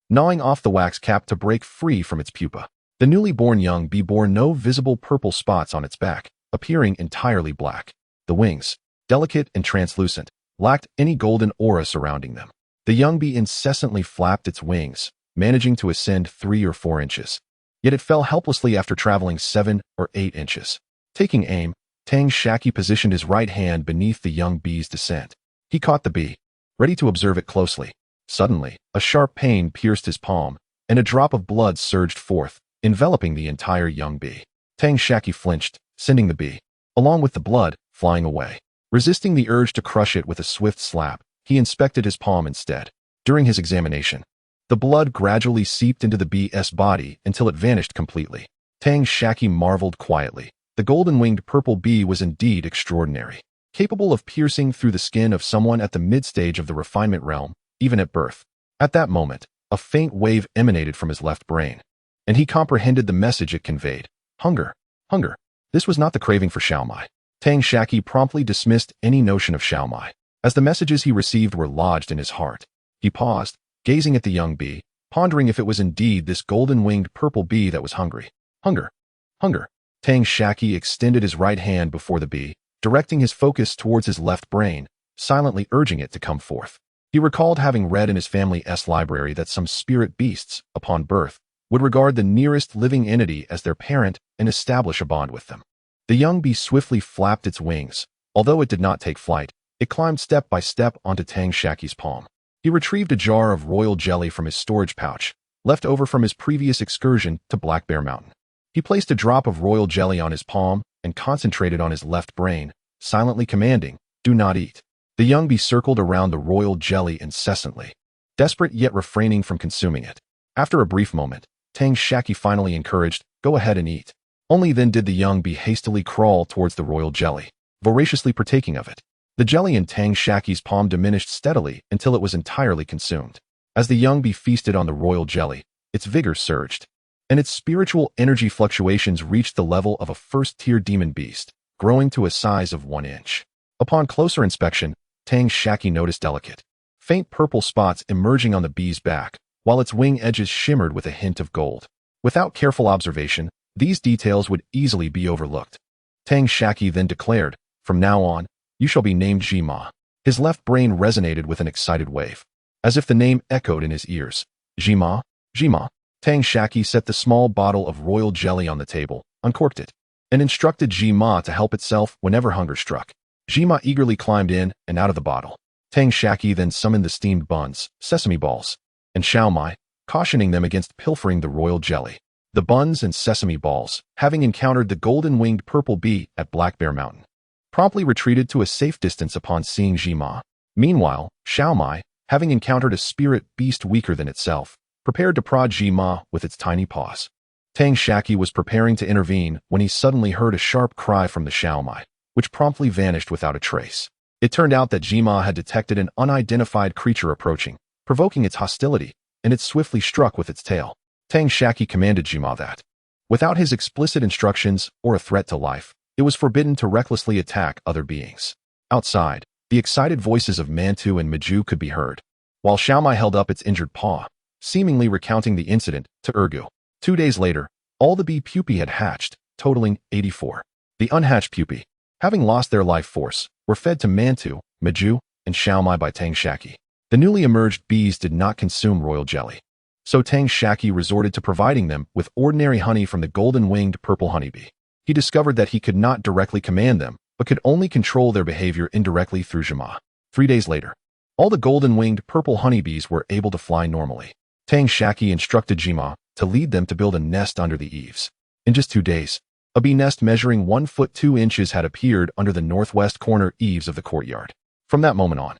gnawing off the wax cap to break free from its pupa. The newly born young bee bore no visible purple spots on its back, appearing entirely black. The wings, delicate and translucent, lacked any golden aura surrounding them. The young bee incessantly flapped its wings, managing to ascend 3 or 4 inches. Yet it fell helplessly after traveling 7 or 8 inches. Taking aim, Tang Shaqi positioned his right hand beneath the young bee's descent. He caught the bee, ready to observe it closely. Suddenly, a sharp pain pierced his palm, and a drop of blood surged forth, enveloping the entire young bee. Tang Shaqi flinched, sending the bee, along with the blood, flying away. Resisting the urge to crush it with a swift slap, he inspected his palm instead. During his examination, the blood gradually seeped into the bee's body until it vanished completely. Tang Shaqi marveled quietly. The golden-winged purple bee was indeed extraordinary, capable of piercing through the skin of someone at the mid-stage of the refinement realm, even at birth. At that moment, a faint wave emanated from his left brain, and he comprehended the message it conveyed. Hunger. Hunger. This was not the craving for Xiaomai. Tang Shaqi promptly dismissed any notion of Xiaomai, as the messages he received were lodged in his heart. He paused, gazing at the young bee, pondering if it was indeed this golden-winged purple bee that was hungry. Hunger. Hunger. Tang Shaqi extended his right hand before the bee, directing his focus towards his left brain, silently urging it to come forth. He recalled having read in his family's library that some spirit beasts, upon birth, would regard the nearest living entity as their parent and establish a bond with them. The young bee swiftly flapped its wings. Although it did not take flight, it climbed step by step onto Tang Shaqi's palm. He retrieved a jar of royal jelly from his storage pouch, left over from his previous excursion to Black Bear Mountain. He placed a drop of royal jelly on his palm and concentrated on his left brain, silently commanding, "Do not eat." The young bee circled around the royal jelly incessantly, desperate yet refraining from consuming it. After a brief moment, Tang Shaqi finally encouraged, "Go ahead and eat." Only then did the young bee hastily crawl towards the royal jelly, voraciously partaking of it. The jelly in Tang Shaqi's palm diminished steadily until it was entirely consumed. As the young bee feasted on the royal jelly, its vigor surged, and its spiritual energy fluctuations reached the level of a first-tier demon beast, growing to a size of 1 inch. Upon closer inspection, Tang Shaqi noticed delicate, faint purple spots emerging on the bee's back, while its wing edges shimmered with a hint of gold. Without careful observation, these details would easily be overlooked. Tang Shaqi then declared, "From now on, you shall be named Jima." His left brain resonated with an excited wave, as if the name echoed in his ears. Jima, Jima. Tang Shaqi set the small bottle of royal jelly on the table, uncorked it, and instructed Jima to help itself whenever hunger struck. Jima eagerly climbed in and out of the bottle. Tang Shaqi then summoned the steamed buns, sesame balls, and Xiaomai, cautioning them against pilfering the royal jelly. the buns and sesame balls, having encountered the golden-winged purple bee at Black Bear Mountain, promptly retreated to a safe distance upon seeing Jima. Meanwhile, Xiaomai, having encountered a spirit beast weaker than itself, prepared to prod Jima with its tiny paws. Tang Shaqi was preparing to intervene when he suddenly heard a sharp cry from the Xiaomai, which promptly vanished without a trace. It turned out that Jima had detected an unidentified creature approaching, provoking its hostility, and it swiftly struck with its tail. Tang Shaqi commanded Jima that, without his explicit instructions or a threat to life, it was forbidden to recklessly attack other beings. Outside, the excited voices of Mantu and Maju could be heard, while Xiaomai held up its injured paw, seemingly recounting the incident to Ergu. 2 days later, all the bee pupae had hatched, totaling 84. The unhatched pupae, having lost their life force, were fed to Mantu, Maju, and Xiaomai by Tang Shaqi. The newly emerged bees did not consume royal jelly, so Tang Shaqi resorted to providing them with ordinary honey from the golden-winged purple honeybee. He discovered that he could not directly command them, but could only control their behavior indirectly through Jima. 3 days later, all the golden-winged purple honeybees were able to fly normally. Tang Shaqi instructed Jima to lead them to build a nest under the eaves. In just 2 days, a bee nest measuring 1 foot 2 inches had appeared under the northwest corner eaves of the courtyard. From that moment on,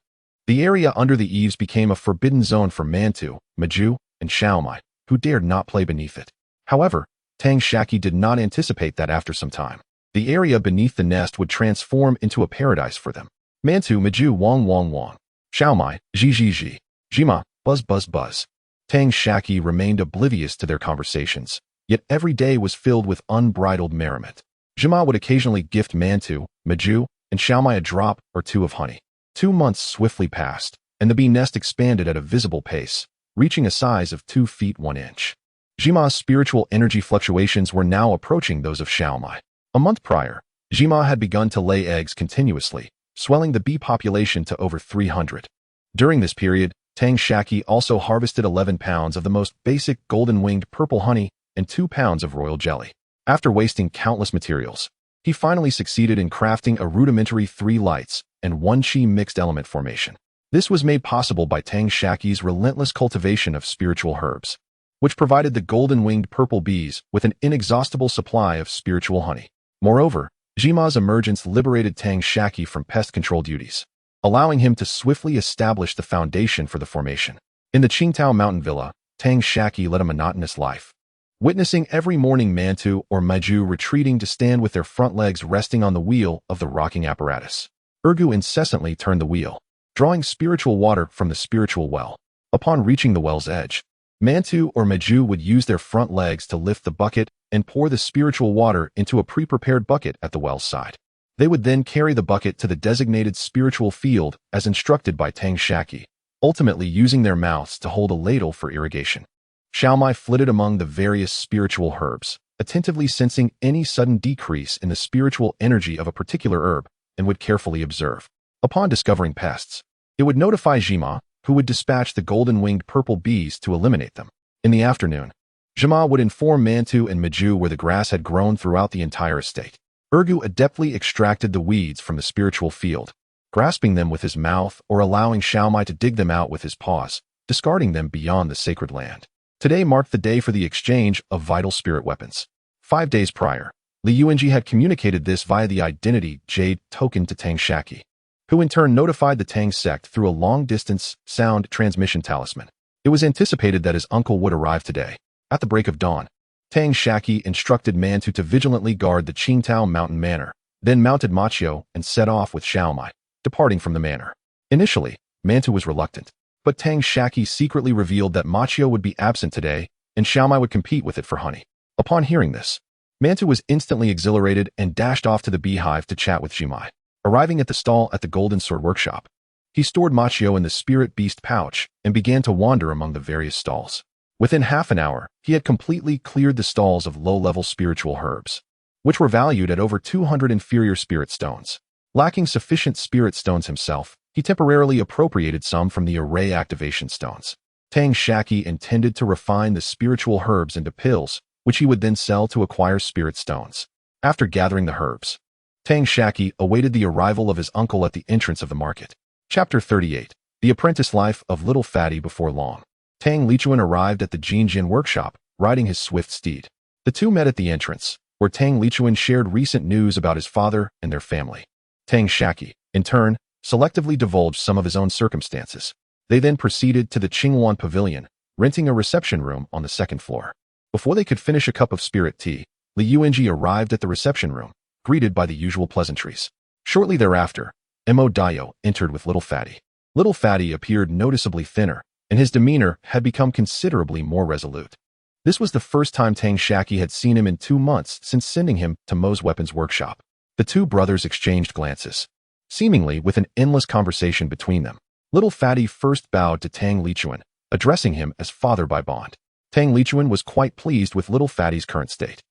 the area under the eaves became a forbidden zone for Mantu, Maju, and Xiaomai, who dared not play beneath it. However, Tang Shaqi did not anticipate that after some time, the area beneath the nest would transform into a paradise for them. Mantu, Maju, Wong Wong Wong. Xiaomai, Ji Ji Ji. Jima, Buzz Buzz Buzz. Tang Shaqi remained oblivious to their conversations, yet every day was filled with unbridled merriment. Jima would occasionally gift Mantu, Maju, and Xiaomai a drop or two of honey. 2 months swiftly passed, and the bee nest expanded at a visible pace, reaching a size of 2 feet 1 inch. Jima's spiritual energy fluctuations were now approaching those of Xiaomai. A month prior, Jima had begun to lay eggs continuously, swelling the bee population to over 300. During this period, Tang Shaqi also harvested 11 pounds of the most basic golden-winged purple honey and 2 pounds of royal jelly. After wasting countless materials, he finally succeeded in crafting a rudimentary 3 lights and 1 chi mixed element formation. This was made possible by Tang Shaqi's relentless cultivation of spiritual herbs, which provided the golden-winged purple bees with an inexhaustible supply of spiritual honey. Moreover, Jima's emergence liberated Tang Shaqi from pest control duties, allowing him to swiftly establish the foundation for the formation. In the Qingtao mountain villa, Tang Shaqi led a monotonous life, witnessing every morning Mantu or Maju retreating to stand with their front legs resting on the wheel of the rocking apparatus. Ergu incessantly turned the wheel, drawing spiritual water from the spiritual well. Upon reaching the well's edge, Mantu or Maju would use their front legs to lift the bucket and pour the spiritual water into a pre-prepared bucket at the well's side. They would then carry the bucket to the designated spiritual field as instructed by Tang Shaqi, ultimately using their mouths to hold a ladle for irrigation. Xiaomai flitted among the various spiritual herbs, attentively sensing any sudden decrease in the spiritual energy of a particular herb, and would carefully observe. Upon discovering pests, it would notify Jima, who would dispatch the golden-winged purple bees to eliminate them. In the afternoon, Jima would inform Mantu and Maju where the grass had grown throughout the entire estate. Ergu adeptly extracted the weeds from the spiritual field, grasping them with his mouth or allowing Xiaomai to dig them out with his paws, discarding them beyond the sacred land. Today marked the day for the exchange of vital spirit weapons. 5 days prior, Li Yuanji had communicated this via the identity Jade token to Tang Shaqi, who in turn notified the Tang sect through a long-distance sound transmission talisman. It was anticipated that his uncle would arrive today. At the break of dawn, Tang Shaqi instructed Mantu to vigilantly guard the Qingtao mountain manor, then mounted Machio and set off with Xiaomai, departing from the manor. Initially, Mantu was reluctant, but Tang Shaqi secretly revealed that Machio would be absent today and Xiaomai would compete with it for honey. Upon hearing this, Mantu was instantly exhilarated and dashed off to the beehive to chat with Jimai. Arriving at the stall at the Golden Sword Workshop, he stored Machio in the spirit beast pouch and began to wander among the various stalls. Within half an hour, he had completely cleared the stalls of low-level spiritual herbs, which were valued at over 200 inferior spirit stones. Lacking sufficient spirit stones himself, he temporarily appropriated some from the array activation stones. Tang Shaqi intended to refine the spiritual herbs into pills, which he would then sell to acquire spirit stones. After gathering the herbs, Tang Shaqi awaited the arrival of his uncle at the entrance of the market. Chapter 38. The Apprentice Life of Little Fatty. Before long, Tang Lichuan arrived at the Jinjin workshop, riding his swift steed. The two met at the entrance, where Tang Lichuan shared recent news about his father and their family. Tang Shaqi, in turn, selectively divulged some of his own circumstances. They then proceeded to the Qinghuan Pavilion, renting a reception room on the second floor. Before they could finish a cup of spirit tea, Li Yuanji arrived at the reception room, greeted by the usual pleasantries. Shortly thereafter, Mo Dayo entered with Little Fatty. Little Fatty appeared noticeably thinner, and his demeanor had become considerably more resolute. This was the first time Tang Shaqi had seen him in 2 months since sending him to Mo's weapons workshop. The two brothers exchanged glances, seemingly with an endless conversation between them. Little Fatty first bowed to Tang Lichuan, addressing him as father by bond. Tang Lichuan was quite pleased with Little Fatty's current state.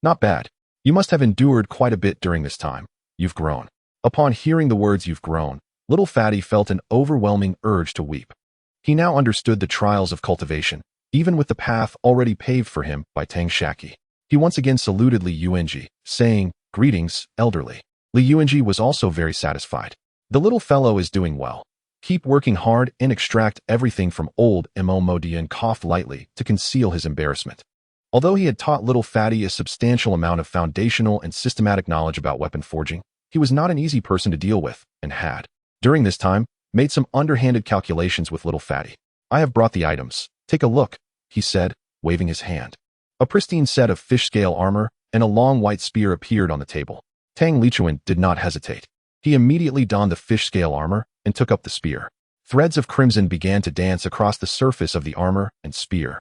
Not bad. You must have endured quite a bit during this time. You've grown. Upon hearing the words "you've grown," Little Fatty felt an overwhelming urge to weep. He now understood the trials of cultivation, even with the path already paved for him by Tang Shaqi. He once again saluted Li Yuanji, saying, "Greetings, elderly." Li Yuanji was also very satisfied. The little fellow is doing well. Keep working hard and extract everything from old Mo. Modian coughed lightly to conceal his embarrassment. Although he had taught Little Fatty a substantial amount of foundational and systematic knowledge about weapon forging, he was not an easy person to deal with, and had, during this time, made some underhanded calculations with Little Fatty. "I have brought the items. Take a look," he said, waving his hand. A pristine set of fish-scale armor and a long white spear appeared on the table. Tang Lichuan did not hesitate. He immediately donned the fish-scale armor and took up the spear. Threads of crimson began to dance across the surface of the armor and spear,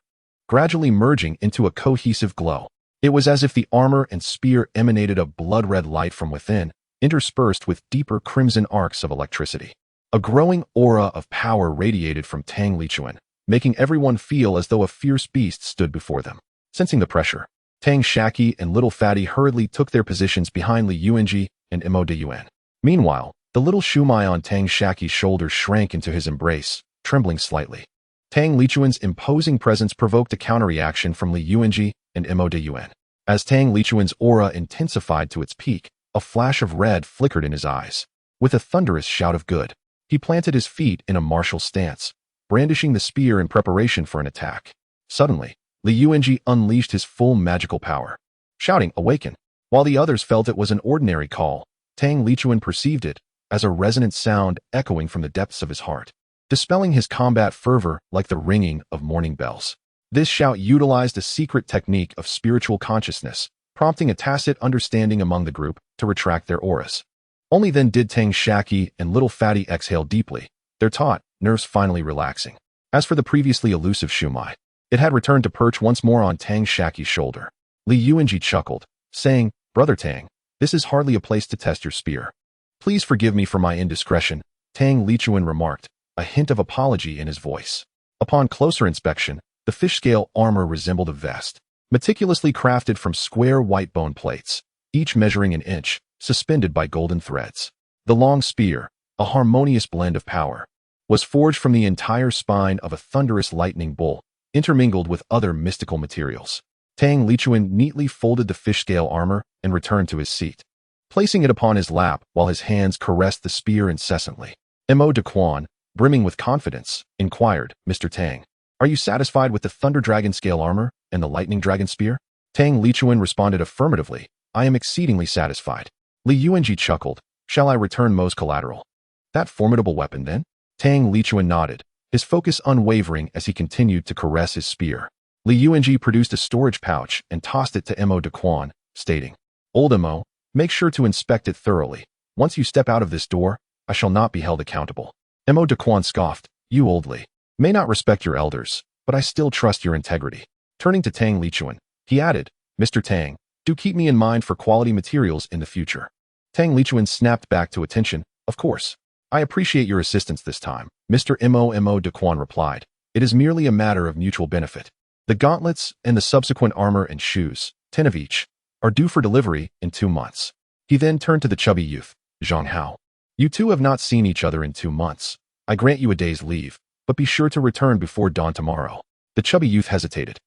gradually merging into a cohesive glow. It was as if the armor and spear emanated a blood-red light from within, interspersed with deeper crimson arcs of electricity. A growing aura of power radiated from Tang Lichuan, making everyone feel as though a fierce beast stood before them. Sensing the pressure, Tang Shaqi and Little Fatty hurriedly took their positions behind Li Yuanji and Mo Dayuan. Meanwhile, the little Shumai on Tang Shaqi's shoulder shrank into his embrace, trembling slightly. Tang Lichuan's imposing presence provoked a counterreaction from Li Yuanji and Mo Dayuan. As Tang Lichuan's aura intensified to its peak, a flash of red flickered in his eyes. With a thunderous shout of good, he planted his feet in a martial stance, brandishing the spear in preparation for an attack. Suddenly, Li Yuanji unleashed his full magical power, shouting, "Awaken!" While the others felt it was an ordinary call, Tang Lichuan perceived it as a resonant sound echoing from the depths of his heart, dispelling his combat fervor like the ringing of morning bells. This shout utilized a secret technique of spiritual consciousness, prompting a tacit understanding among the group to retract their auras. Only then did Tang Shaqi and Little Fatty exhale deeply, their taut nerves finally relaxing. As for the previously elusive Shumai, it had returned to perch once more on Tang Shaqi's shoulder. Li Yuanji chuckled, saying, "Brother Tang, this is hardly a place to test your spear." "Please forgive me for my indiscretion," Tang Lichuan remarked, a hint of apology in his voice. Upon closer inspection, the fish-scale armor resembled a vest, meticulously crafted from square white bone plates, each measuring an inch, suspended by golden threads. The long spear, a harmonious blend of power, was forged from the entire spine of a thunderous lightning bolt, intermingled with other mystical materials. Tang Lichuan neatly folded the fish-scale armor and returned to his seat, placing it upon his lap while his hands caressed the spear incessantly. Mo Daquan, brimming with confidence, inquired, "Mr. Tang, are you satisfied with the Thunder Dragon scale armor and the Lightning Dragon spear?" Tang Lichuan responded affirmatively, "I am exceedingly satisfied." Li Yuanji chuckled, "Shall I return Mo's collateral? That formidable weapon, then?" Tang Lichuan nodded, his focus unwavering as he continued to caress his spear. Li Yuanji produced a storage pouch and tossed it to Mo Daquan, stating, "Old Mo, make sure to inspect it thoroughly. Once you step out of this door, I shall not be held accountable." Mo Daquan scoffed, "You old Li, may not respect your elders, but I still trust your integrity." Turning to Tang Lichuan, he added, "Mr. Tang, do keep me in mind for quality materials in the future." Tang Lichuan snapped back to attention, "Of course. I appreciate your assistance this time," Mr. Mo Daquan replied. "It is merely a matter of mutual benefit. The gauntlets and the subsequent armor and shoes, 10 of each, are due for delivery in 2 months. He then turned to the chubby youth, Zhang Hao. "You two have not seen each other in 2 months. I grant you a day's leave, but be sure to return before dawn tomorrow." The chubby youth hesitated,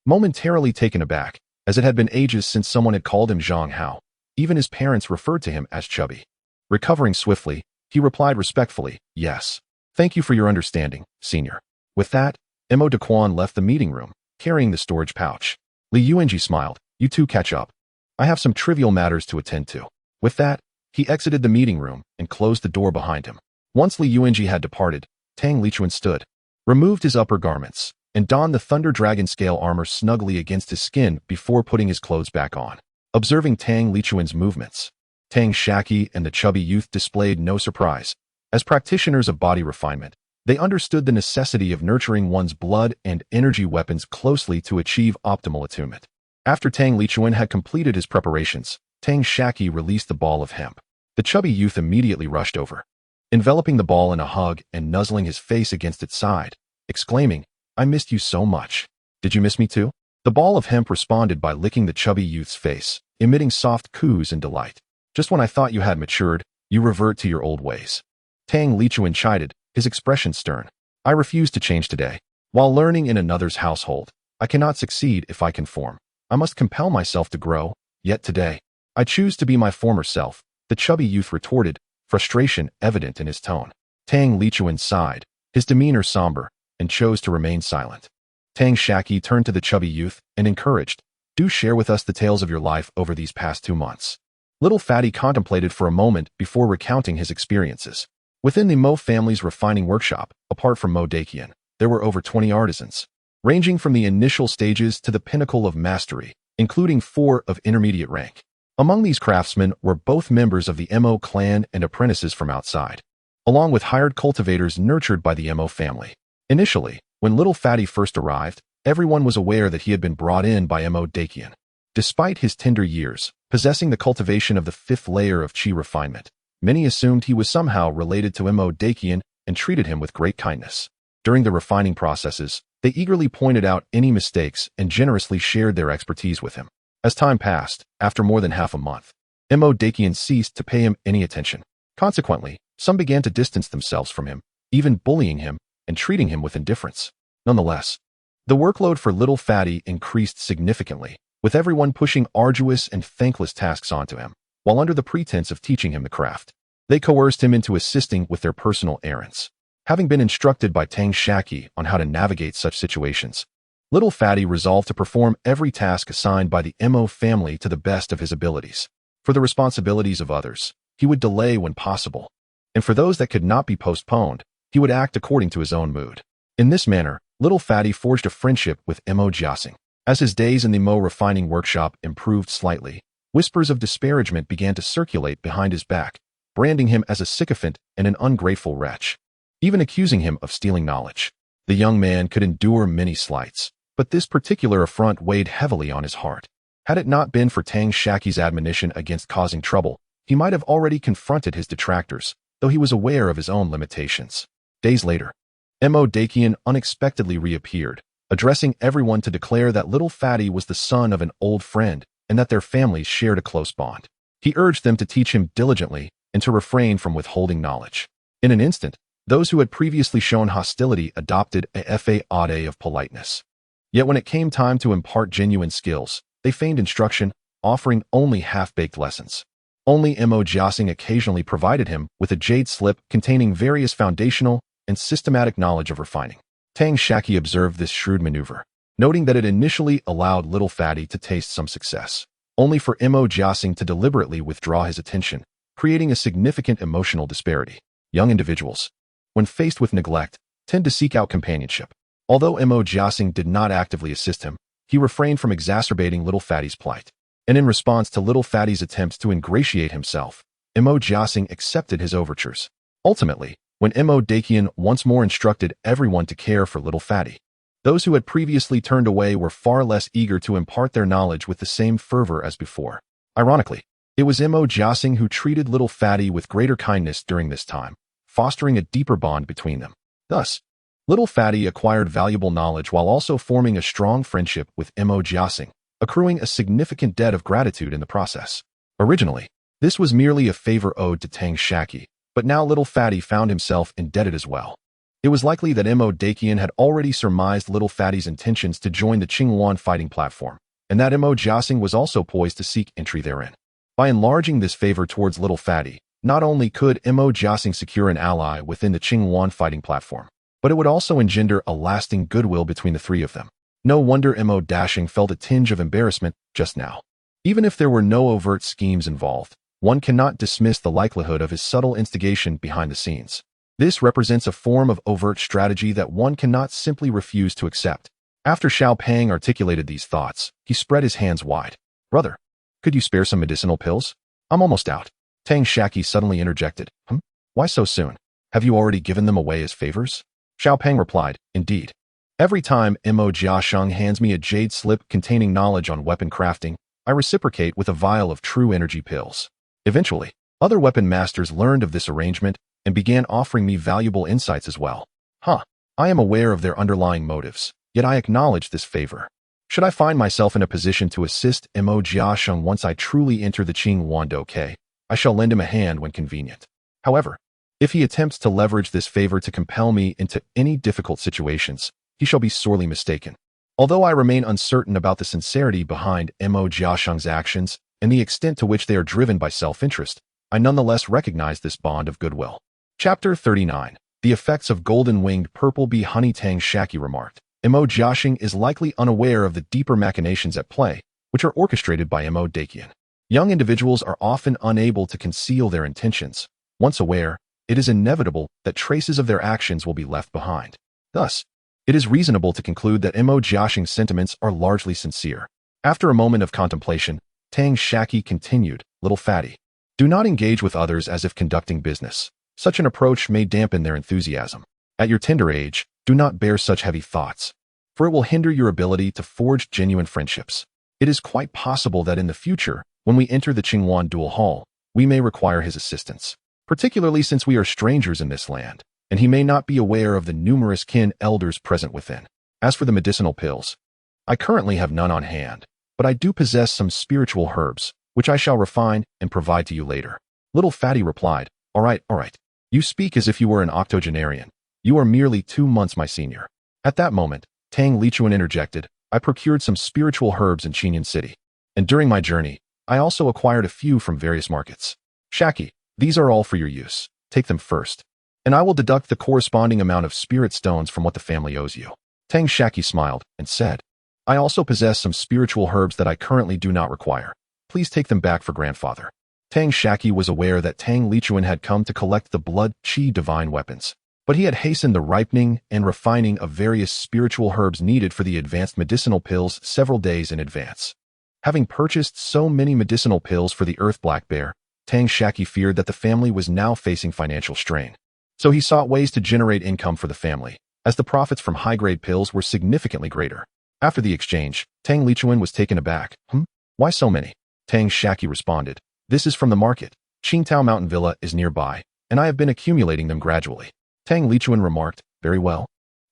momentarily taken aback, as it had been ages since someone had called him Zhang Hao. Even his parents referred to him as Chubby. Recovering swiftly, he replied respectfully, "Yes. Thank you for your understanding, senior." With that, Mo Daquan left the meeting room, carrying the storage pouch. Li Yuanji smiled. You two catch up. I have some trivial matters to attend to. With that, he exited the meeting room and closed the door behind him. Once Li Yuanji had departed, Tang Lichuan stood, removed his upper garments, and donned the Thunder Dragon scale armor snugly against his skin before putting his clothes back on. Observing Tang Lichuan's movements, Tang Shaqi and the chubby youth displayed no surprise. As practitioners of body refinement, they understood the necessity of nurturing one's blood and energy weapons closely to achieve optimal attunement. After Tang Lichuan had completed his preparations, Tang Shaqi released the ball of hemp. The chubby youth immediately rushed over, enveloping the ball in a hug and nuzzling his face against its side, exclaiming, I missed you so much. Did you miss me too? The ball of hemp responded by licking the chubby youth's face, emitting soft coos in delight. Just when I thought you had matured, you revert to your old ways. Tang Lichuan chided, his expression stern. I refuse to change today. While learning in another's household, I cannot succeed if I conform. I must compel myself to grow, yet today, I choose to be my former self, the chubby youth retorted, frustration evident in his tone. Tang Lichuan sighed, his demeanor somber, and chose to remain silent. Tang Shaqi turned to the chubby youth and encouraged, do share with us the tales of your life over these past 2 months. Little Fatty contemplated for a moment before recounting his experiences. Within the Mo family's refining workshop, apart from Mo Dakian, there were over 20 artisans, ranging from the initial stages to the pinnacle of mastery, including 4 of intermediate rank. Among these craftsmen were both members of the Mo clan and apprentices from outside, along with hired cultivators nurtured by the Mo family. Initially, when Little Fatty first arrived, everyone was aware that he had been brought in by Mo Dakian. Despite his tender years, possessing the cultivation of the 5th layer of chi refinement, many assumed he was somehow related to Mo Dakian and treated him with great kindness. During the refining processes, they eagerly pointed out any mistakes and generously shared their expertise with him. As time passed, after more than half a month, Mo Dakian ceased to pay him any attention. Consequently, some began to distance themselves from him, even bullying him and treating him with indifference. Nonetheless, the workload for Little Fatty increased significantly, with everyone pushing arduous and thankless tasks onto him, while under the pretense of teaching him the craft. They coerced him into assisting with their personal errands. Having been instructed by Tang Shaqi on how to navigate such situations, Little Fatty resolved to perform every task assigned by the Mo family to the best of his abilities. For the responsibilities of others, he would delay when possible, and for those that could not be postponed, he would act according to his own mood. In this manner, Little Fatty forged a friendship with Mo Jiaxing. As his days in the Mo refining workshop improved slightly, whispers of disparagement began to circulate behind his back, branding him as a sycophant and an ungrateful wretch, even accusing him of stealing knowledge. The young man could endure many slights, but this particular affront weighed heavily on his heart. Had it not been for Tang Shaqi's admonition against causing trouble, he might have already confronted his detractors, though he was aware of his own limitations. Days later, Mo Dakian unexpectedly reappeared, addressing everyone to declare that Little Fatty was the son of an old friend and that their families shared a close bond. He urged them to teach him diligently and to refrain from withholding knowledge. In an instant, those who had previously shown hostility adopted a fade of politeness. Yet when it came time to impart genuine skills, they feigned instruction, offering only half-baked lessons. Only Mo Jiaxing occasionally provided him with a jade slip containing various foundational and systematic knowledge of refining. Tang Shaqi observed this shrewd maneuver, noting that it initially allowed Little Fatty to taste some success, only for Mo Jiaxing to deliberately withdraw his attention, creating a significant emotional disparity. Young individuals, when faced with neglect, tend to seek out companionship. Although Mo Jiaxing did not actively assist him, he refrained from exacerbating Little Fatty's plight. And in response to Little Fatty's attempts to ingratiate himself, Mo Jiaxing accepted his overtures. Ultimately, when Mo Dakian once more instructed everyone to care for Little Fatty, those who had previously turned away were far less eager to impart their knowledge with the same fervor as before. Ironically, it was Mo Jiaxing who treated Little Fatty with greater kindness during this time, fostering a deeper bond between them. Thus, Little Fatty acquired valuable knowledge while also forming a strong friendship with Mo Jiaxing, accruing a significant debt of gratitude in the process. Originally, this was merely a favor owed to Tang Shaqi, but now Little Fatty found himself indebted as well. It was likely that Mo Dakian had already surmised Little Fatty's intentions to join the Qingwan fighting platform, and that Mo Jiaxing was also poised to seek entry therein. By enlarging this favor towards Little Fatty, not only could Mo Jiaxing secure an ally within the Qingwan fighting platform, but it would also engender a lasting goodwill between the three of them. No wonder Mo Dashing felt a tinge of embarrassment just now. Even if there were no overt schemes involved, one cannot dismiss the likelihood of his subtle instigation behind the scenes. This represents a form of overt strategy that one cannot simply refuse to accept. After Xiao Pang articulated these thoughts, he spread his hands wide. Brother, could you spare some medicinal pills? I'm almost out. Tang Shaqi suddenly interjected. Why so soon? Have you already given them away as favors? Xiao Pang replied, indeed. Every time Mo Jiasheng hands me a jade slip containing knowledge on weapon crafting, I reciprocate with a vial of true energy pills. Eventually, other weapon masters learned of this arrangement and began offering me valuable insights as well. I am aware of their underlying motives, yet I acknowledge this favor. Should I find myself in a position to assist Mo Jiasheng once I truly enter the Qinghuan Doukai, I shall lend him a hand when convenient. However, if he attempts to leverage this favor to compel me into any difficult situations, he shall be sorely mistaken. Although I remain uncertain about the sincerity behind Mo Jiasheng's actions and the extent to which they are driven by self-interest, I nonetheless recognize this bond of goodwill. Chapter 39. The Effects of Golden-Winged Purple Bee Honey. Tang Shaqi remarked. Mo Jiasheng is likely unaware of the deeper machinations at play, which are orchestrated by Mo Dakian. Young individuals are often unable to conceal their intentions. Once aware, it is inevitable that traces of their actions will be left behind. Thus, it is reasonable to conclude that Mo Jiasheng's sentiments are largely sincere. After a moment of contemplation, Tang Shaqi continued, Little fatty, do not engage with others as if conducting business. Such an approach may dampen their enthusiasm. At your tender age, do not bear such heavy thoughts, for it will hinder your ability to forge genuine friendships. It is quite possible that in the future, when we enter the Qinghuan Duel Hall, we may require his assistance, particularly since we are strangers in this land, and he may not be aware of the numerous kin elders present within. As for the medicinal pills, I currently have none on hand, but I do possess some spiritual herbs, which I shall refine and provide to you later. Little Fatty replied, all right. You speak as if you were an octogenarian. You are merely 2 months my senior. At that moment, Tang Lichuan interjected, I procured some spiritual herbs in Qinyan City, and during my journey, I also acquired a few from various markets. Shaqi, these are all for your use. Take them first, and I will deduct the corresponding amount of spirit stones from what the family owes you. Tang Shaqi smiled and said, I also possess some spiritual herbs that I currently do not require. Please take them back for grandfather. Tang Shaqi was aware that Tang Lichuan had come to collect the blood qi divine weapons, but he had hastened the ripening and refining of various spiritual herbs needed for the advanced medicinal pills several days in advance. Having purchased so many medicinal pills for the Earth Black Bear, Tang Shaqi feared that the family was now facing financial strain. So he sought ways to generate income for the family, as the profits from high-grade pills were significantly greater. After the exchange, Tang Lichuan was taken aback. Why so many? Tang Shaqi responded, this is from the market. Qingtao Mountain Villa is nearby, and I have been accumulating them gradually. Tang Lichuan remarked, very well.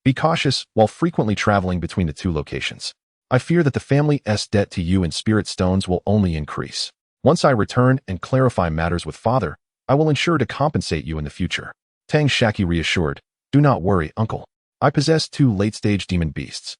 Be cautious while frequently traveling between the two locations. I fear that the family's debt to you in spirit stones will only increase. Once I return and clarify matters with father, I will ensure to compensate you in the future. Tang Shaqi reassured, do not worry, uncle. I possess 2 late-stage demon beasts.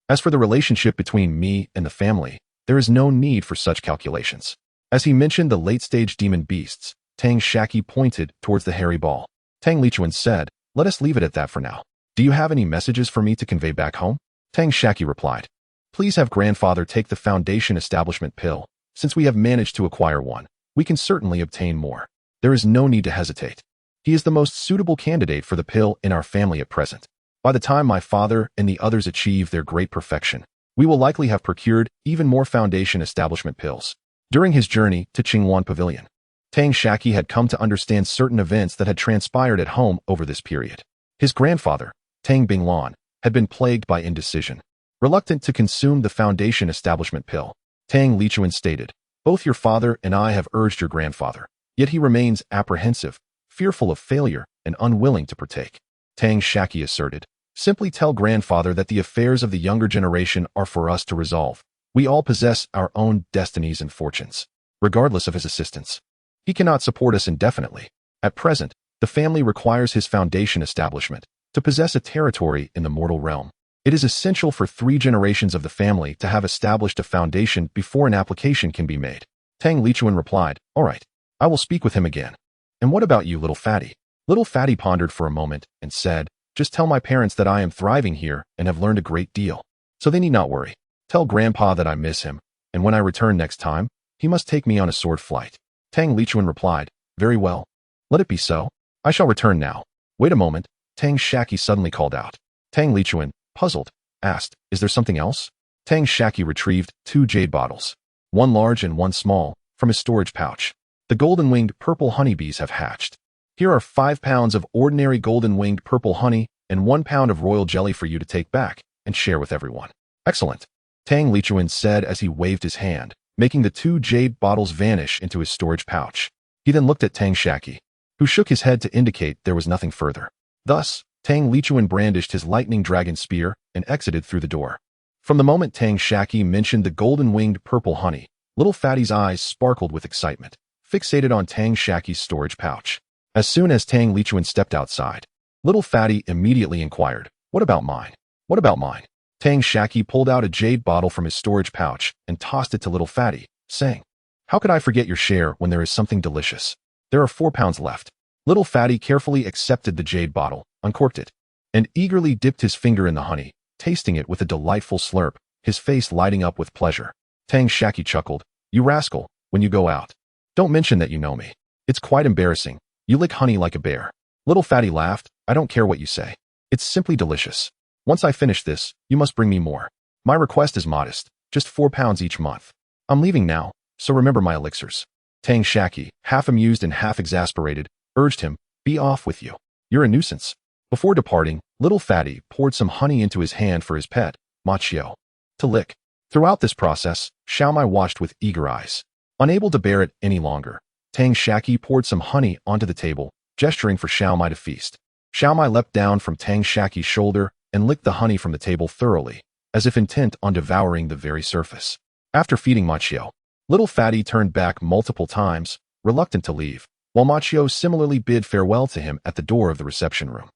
As for the relationship between me and the family, there is no need for such calculations. As he mentioned the late-stage demon beasts, Tang Shaqi pointed towards the hairy ball. Tang Lichuan said, let us leave it at that for now. Do you have any messages for me to convey back home? Tang Shaqi replied, please have grandfather take the foundation establishment pill. Since we have managed to acquire one, we can certainly obtain more. There is no need to hesitate. He is the most suitable candidate for the pill in our family at present. By the time my father and the others achieve their great perfection, we will likely have procured even more foundation establishment pills. During his journey to Qinghuan Pavilion, Tang Shaqi had come to understand certain events that had transpired at home over this period. His grandfather, Tang Binglan, had been plagued by indecision. Reluctant to consume the foundation establishment pill, Tang Lichuan stated, both your father and I have urged your grandfather, yet he remains apprehensive, fearful of failure, and unwilling to partake. Tang Shaqi asserted, simply tell grandfather that the affairs of the younger generation are for us to resolve. We all possess our own destinies and fortunes, regardless of his assistance. He cannot support us indefinitely. At present, the family requires his foundation establishment to possess a territory in the mortal realm. It is essential for 3 generations of the family to have established a foundation before an application can be made. Tang Lichuan replied, all right, I will speak with him again. And what about you, little fatty? Little fatty pondered for a moment and said, just tell my parents that I am thriving here and have learned a great deal. so they need not worry. Tell Grandpa that I miss him, and when I return next time, he must take me on a sword flight." Tang Lichuan replied, "Very well. Let it be so. I shall return now." "Wait a moment," Tang Shaqi suddenly called out. Tang Lichuan, puzzled, asked, "Is there something else?" Tang Shaqi retrieved 2 jade bottles, one large and one small, from his storage pouch. "The golden-winged purple honeybees have hatched. Here are 5 pounds of ordinary golden-winged purple honey and 1 pound of royal jelly for you to take back and share with everyone." "Excellent," Tang Lichuan said as he waved his hand, making the 2 jade bottles vanish into his storage pouch. He then looked at Tang Shaqi, who shook his head to indicate there was nothing further. Thus, Tang Lichuan brandished his lightning dragon spear and exited through the door. From the moment Tang Shaqi mentioned the golden-winged purple honey, Little Fatty's eyes sparkled with excitement, fixated on Tang Shaqi's storage pouch. As soon as Tang Lichuan stepped outside, Little Fatty immediately inquired, "What about mine? What about mine?" Tang Shaqi pulled out a jade bottle from his storage pouch and tossed it to Little Fatty, saying, "How could I forget your share when there is something delicious? There are 4 pounds left." Little Fatty carefully accepted the jade bottle, uncorked it, and eagerly dipped his finger in the honey, tasting it with a delightful slurp, his face lighting up with pleasure. Tang Shaqi chuckled, "You rascal, when you go out, don't mention that you know me. It's quite embarrassing. You lick honey like a bear." Little Fatty laughed, "I don't care what you say. It's simply delicious. Once I finish this, you must bring me more. My request is modest, just 4 pounds each month. I'm leaving now, so remember my elixirs." Tang Shaqi, half amused and half exasperated, urged him, "Be off with you. You're a nuisance." Before departing, Little Fatty poured some honey into his hand for his pet, Machio, to lick. Throughout this process, Xiaomai watched with eager eyes. Unable to bear it any longer, Tang Shaqi poured some honey onto the table, gesturing for Xiaomai to feast. Xiaomai leapt down from Tang Shaqi's shoulder and licked the honey from the table thoroughly, as if intent on devouring the very surface. After feeding Machio, Little Fatty turned back multiple times, reluctant to leave, while Machio similarly bid farewell to him at the door of the reception room.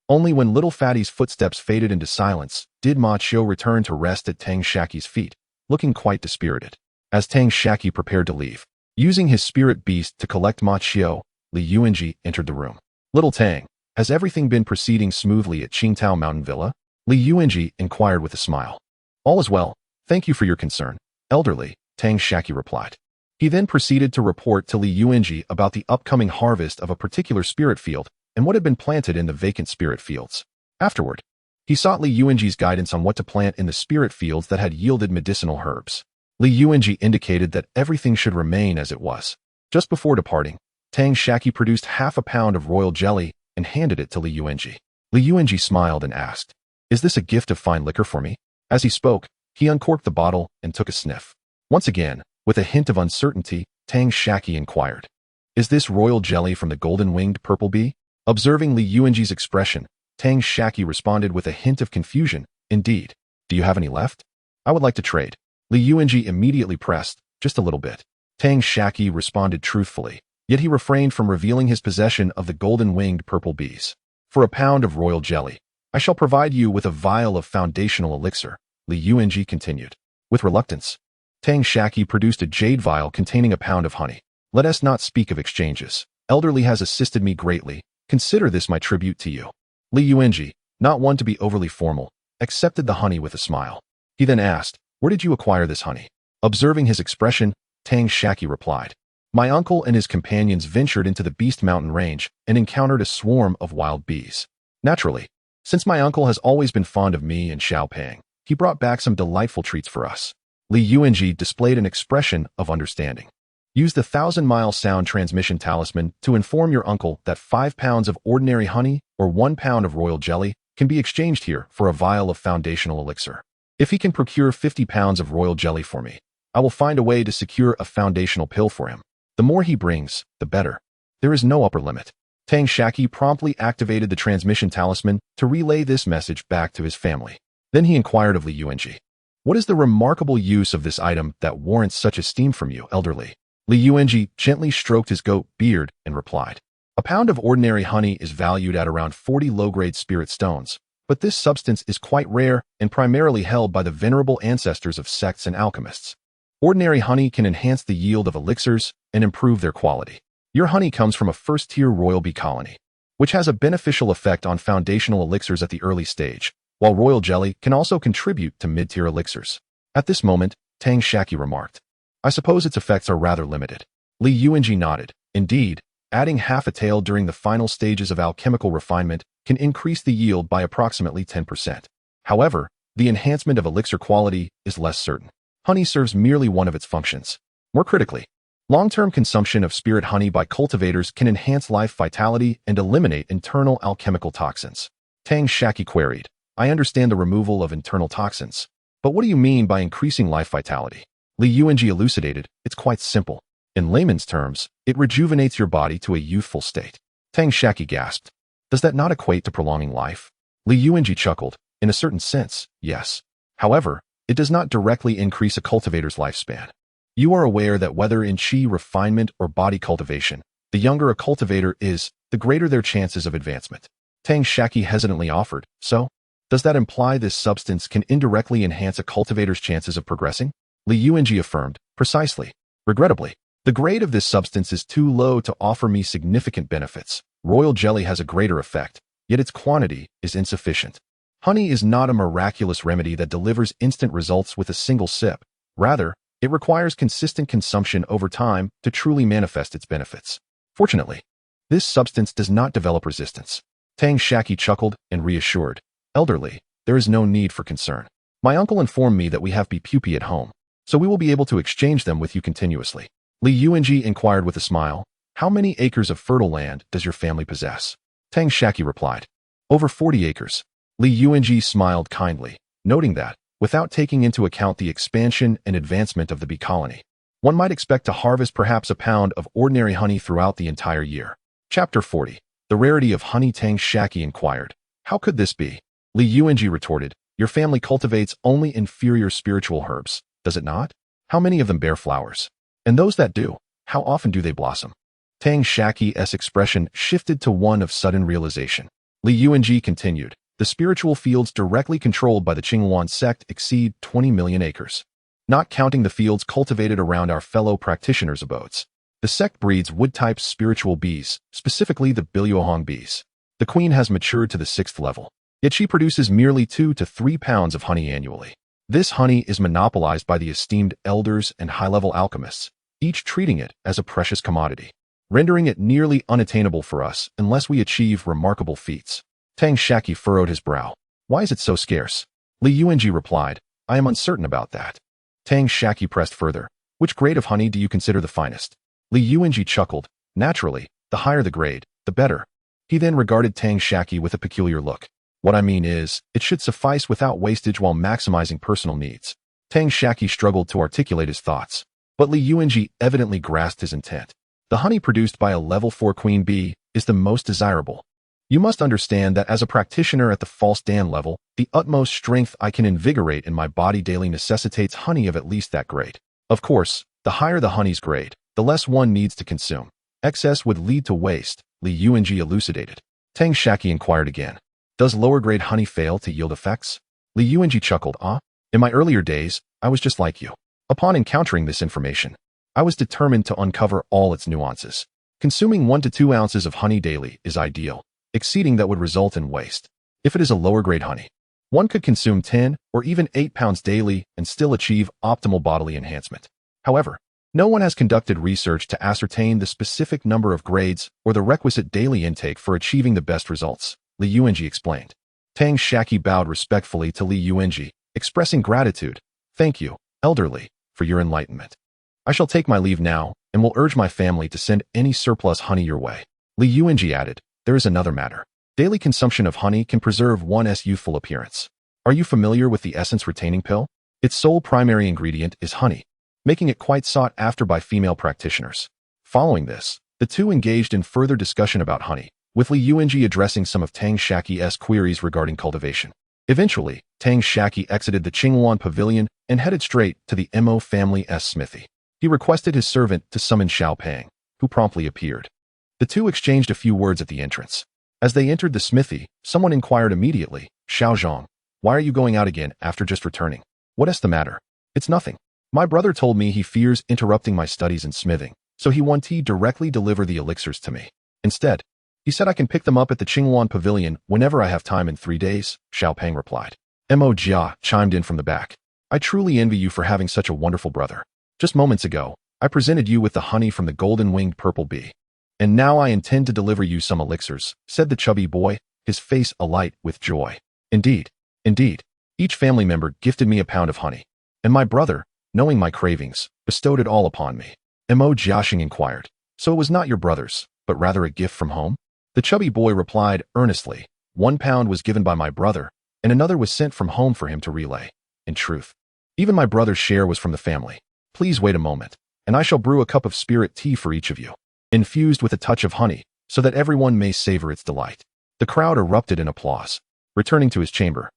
Only when Little Fatty's footsteps faded into silence did Machio return to rest at Tang Shaqi's feet, looking quite dispirited. As Tang Shaqi prepared to leave, using his spirit beast to collect Machio, Li Yuanji entered the room. "Little Tang, has everything been proceeding smoothly at Qingtao Mountain Villa?" Li Yuanji inquired with a smile. "All is well, thank you for your concern, elderly," Tang Shaqi replied. He then proceeded to report to Li Yuanji about the upcoming harvest of a particular spirit field and what had been planted in the vacant spirit fields. Afterward, he sought Li Yuanji's guidance on what to plant in the spirit fields that had yielded medicinal herbs. Li Yuanji indicated that everything should remain as it was. Just before departing, Tang Shaqi produced 1/2 pound of royal jelly and handed it to Li Yuanji. Li Yuanji smiled and asked, "Is this a gift of fine liquor for me?" As he spoke, he uncorked the bottle and took a sniff. Once again, with a hint of uncertainty, Tang Shaqi inquired, "Is this royal jelly from the golden-winged purple bee?" Observing Li Yuanji's expression, Tang Shaqi responded with a hint of confusion, "Indeed. Do you have any left? I would like to trade." Li Yuanji immediately pressed, "Just a little bit." Tang Shaqi responded truthfully, yet he refrained from revealing his possession of the golden-winged purple bees. "For 1 pound of royal jelly, I shall provide you with a vial of foundational elixir," Li Yuanji continued. With reluctance, Tang Shaqi produced a jade vial containing 1 pound of honey. "Let us not speak of exchanges. Elderly has assisted me greatly. Consider this my tribute to you." Li Yuanji, not one to be overly formal, accepted the honey with a smile. He then asked, "Where did you acquire this honey?" Observing his expression, Tang Shaqi replied, "My uncle and his companions ventured into the Beast Mountain range and encountered a swarm of wild bees. Naturally, since my uncle has always been fond of me and Xiaopang, he brought back some delightful treats for us." Li Yuanji displayed an expression of understanding. "Use the 1,000-mile sound transmission talisman to inform your uncle that 5 pounds of ordinary honey or 1 pound of royal jelly can be exchanged here for a vial of foundational elixir. If he can procure 50 pounds of royal jelly for me, I will find a way to secure a foundational pill for him. The more he brings, the better. There is no upper limit." Tang Shaqi promptly activated the transmission talisman to relay this message back to his family. Then he inquired of Li Yuanji, "What is the remarkable use of this item that warrants such esteem from you, elderly?" Li Yuanji gently stroked his goat beard and replied, "A pound of ordinary honey is valued at around 40 low-grade spirit stones, but this substance is quite rare and primarily held by the venerable ancestors of sects and alchemists. Ordinary honey can enhance the yield of elixirs and improve their quality. Your honey comes from a first-tier royal bee colony, which has a beneficial effect on foundational elixirs at the early stage, while royal jelly can also contribute to mid-tier elixirs. At this moment, Tang Shaqi remarked, I suppose its effects are rather limited. Li Yuanji nodded. Indeed, adding half a tael during the final stages of alchemical refinement can increase the yield by approximately 10%. However, the enhancement of elixir quality is less certain. Honey serves merely one of its functions. More critically, long-term consumption of spirit honey by cultivators can enhance life vitality and eliminate internal alchemical toxins. Tang Shaqi queried, I understand the removal of internal toxins, but what do you mean by increasing life vitality? Li Yuanji elucidated, it's quite simple. In layman's terms, it rejuvenates your body to a youthful state. Tang Shaqi gasped, does that not equate to prolonging life? Li Yuanji chuckled, in a certain sense, yes. However, it does not directly increase a cultivator's lifespan. You are aware that whether in chi refinement or body cultivation, the younger a cultivator is, the greater their chances of advancement. Tang Shaqi hesitantly offered, so? Does that imply this substance can indirectly enhance a cultivator's chances of progressing? Li Yuanji affirmed, precisely. Regrettably, the grade of this substance is too low to offer me significant benefits. Royal jelly has a greater effect, yet its quantity is insufficient. Honey is not a miraculous remedy that delivers instant results with a single sip. Rather, it requires consistent consumption over time to truly manifest its benefits. Fortunately, this substance does not develop resistance. Tang Shaqi chuckled and reassured, elderly, there is no need for concern. My uncle informed me that we have pupae at home, so we will be able to exchange them with you continuously. Li Yuanji inquired with a smile, how many acres of fertile land does your family possess? Tang Shaqi replied, over 40 acres. Li Yuanji smiled kindly, noting that, without taking into account the expansion and advancement of the bee colony, one might expect to harvest perhaps a pound of ordinary honey throughout the entire year. Chapter 40. The rarity of honey. Tang Shaqi inquired, how could this be? Li Yuanji retorted, your family cultivates only inferior spiritual herbs, does it not? How many of them bear flowers? And those that do, how often do they blossom? Tang Shaqi's expression shifted to one of sudden realization. Li Yuanji continued, the spiritual fields directly controlled by the Qingluan sect exceed 20 million acres. Not counting the fields cultivated around our fellow practitioners' abodes. The sect breeds wood-type spiritual bees, specifically the Biluohong bees. The queen has matured to the 6th level, yet she produces merely 2 to 3 pounds of honey annually. This honey is monopolized by the esteemed elders and high-level alchemists, each treating it as a precious commodity, rendering it nearly unattainable for us unless we achieve remarkable feats. Tang Shaqi furrowed his brow. Why is it so scarce? Li Yuanji replied, I am uncertain about that. Tang Shaqi pressed further. Which grade of honey do you consider the finest? Li Yuanji chuckled. Naturally, the higher the grade, the better. He then regarded Tang Shaqi with a peculiar look. What I mean is, it should suffice without wastage while maximizing personal needs. Tang Shaqi struggled to articulate his thoughts, but Li Yuanji evidently grasped his intent. The honey produced by a level 4 queen bee is the most desirable. You must understand that as a practitioner at the false Dan level, the utmost strength I can invigorate in my body daily necessitates honey of at least that grade. Of course, the higher the honey's grade, the less one needs to consume. Excess would lead to waste, Li Yuanji elucidated. Tang Shaqi inquired again. Does lower grade honey fail to yield effects? Li Yuanji chuckled. In my earlier days, I was just like you. Upon encountering this information, I was determined to uncover all its nuances. Consuming 1 to 2 ounces of honey daily is ideal. Exceeding that would result in waste. If it is a lower grade honey, one could consume 10 or even 8 pounds daily and still achieve optimal bodily enhancement. However, no one has conducted research to ascertain the specific number of grades or the requisite daily intake for achieving the best results, Li Yuanji explained. Tang Shaqi bowed respectfully to Li Yuanji, expressing gratitude. Thank you, elderly, for your enlightenment. I shall take my leave now and will urge my family to send any surplus honey your way. Li Yuanji added, there is another matter. Daily consumption of honey can preserve one's youthful appearance. Are you familiar with the essence retaining pill? Its sole primary ingredient is honey, making it quite sought after by female practitioners. Following this, the two engaged in further discussion about honey, with Li Yuanji addressing some of Tang Shaqi's queries regarding cultivation. Eventually, Tang Shaqi exited the Qingluan pavilion and headed straight to the Mo family's smithy. He requested his servant to summon Xiao Pang, who promptly appeared. The two exchanged a few words at the entrance. As they entered the smithy, someone inquired immediately, Xiao Zhang, why are you going out again after just returning? What is the matter? It's nothing. My brother told me he fears interrupting my studies in smithing, so he wanted to directly deliver the elixirs to me. Instead, He said I can pick them up at the Qinghuan Pavilion whenever I have time in 3 days, Xiaopeng replied. Mo Jia chimed in from the back. I truly envy you for having such a wonderful brother. Just moments ago, I presented you with the honey from the golden-winged purple bee. And now I intend to deliver you some elixirs, said the chubby boy, his face alight with joy. Indeed, indeed, each family member gifted me a pound of honey. And my brother, knowing my cravings, bestowed it all upon me. Mo Jiaxing inquired. So it was not your brother's, but rather a gift from home? The chubby boy replied earnestly, 1 pound was given by my brother, and another was sent from home for him to relay. In truth, even my brother's share was from the family. Please wait a moment, and I shall brew a cup of spirit tea for each of you, infused with a touch of honey, so that everyone may savor its delight. The crowd erupted in applause. Returning to his chamber,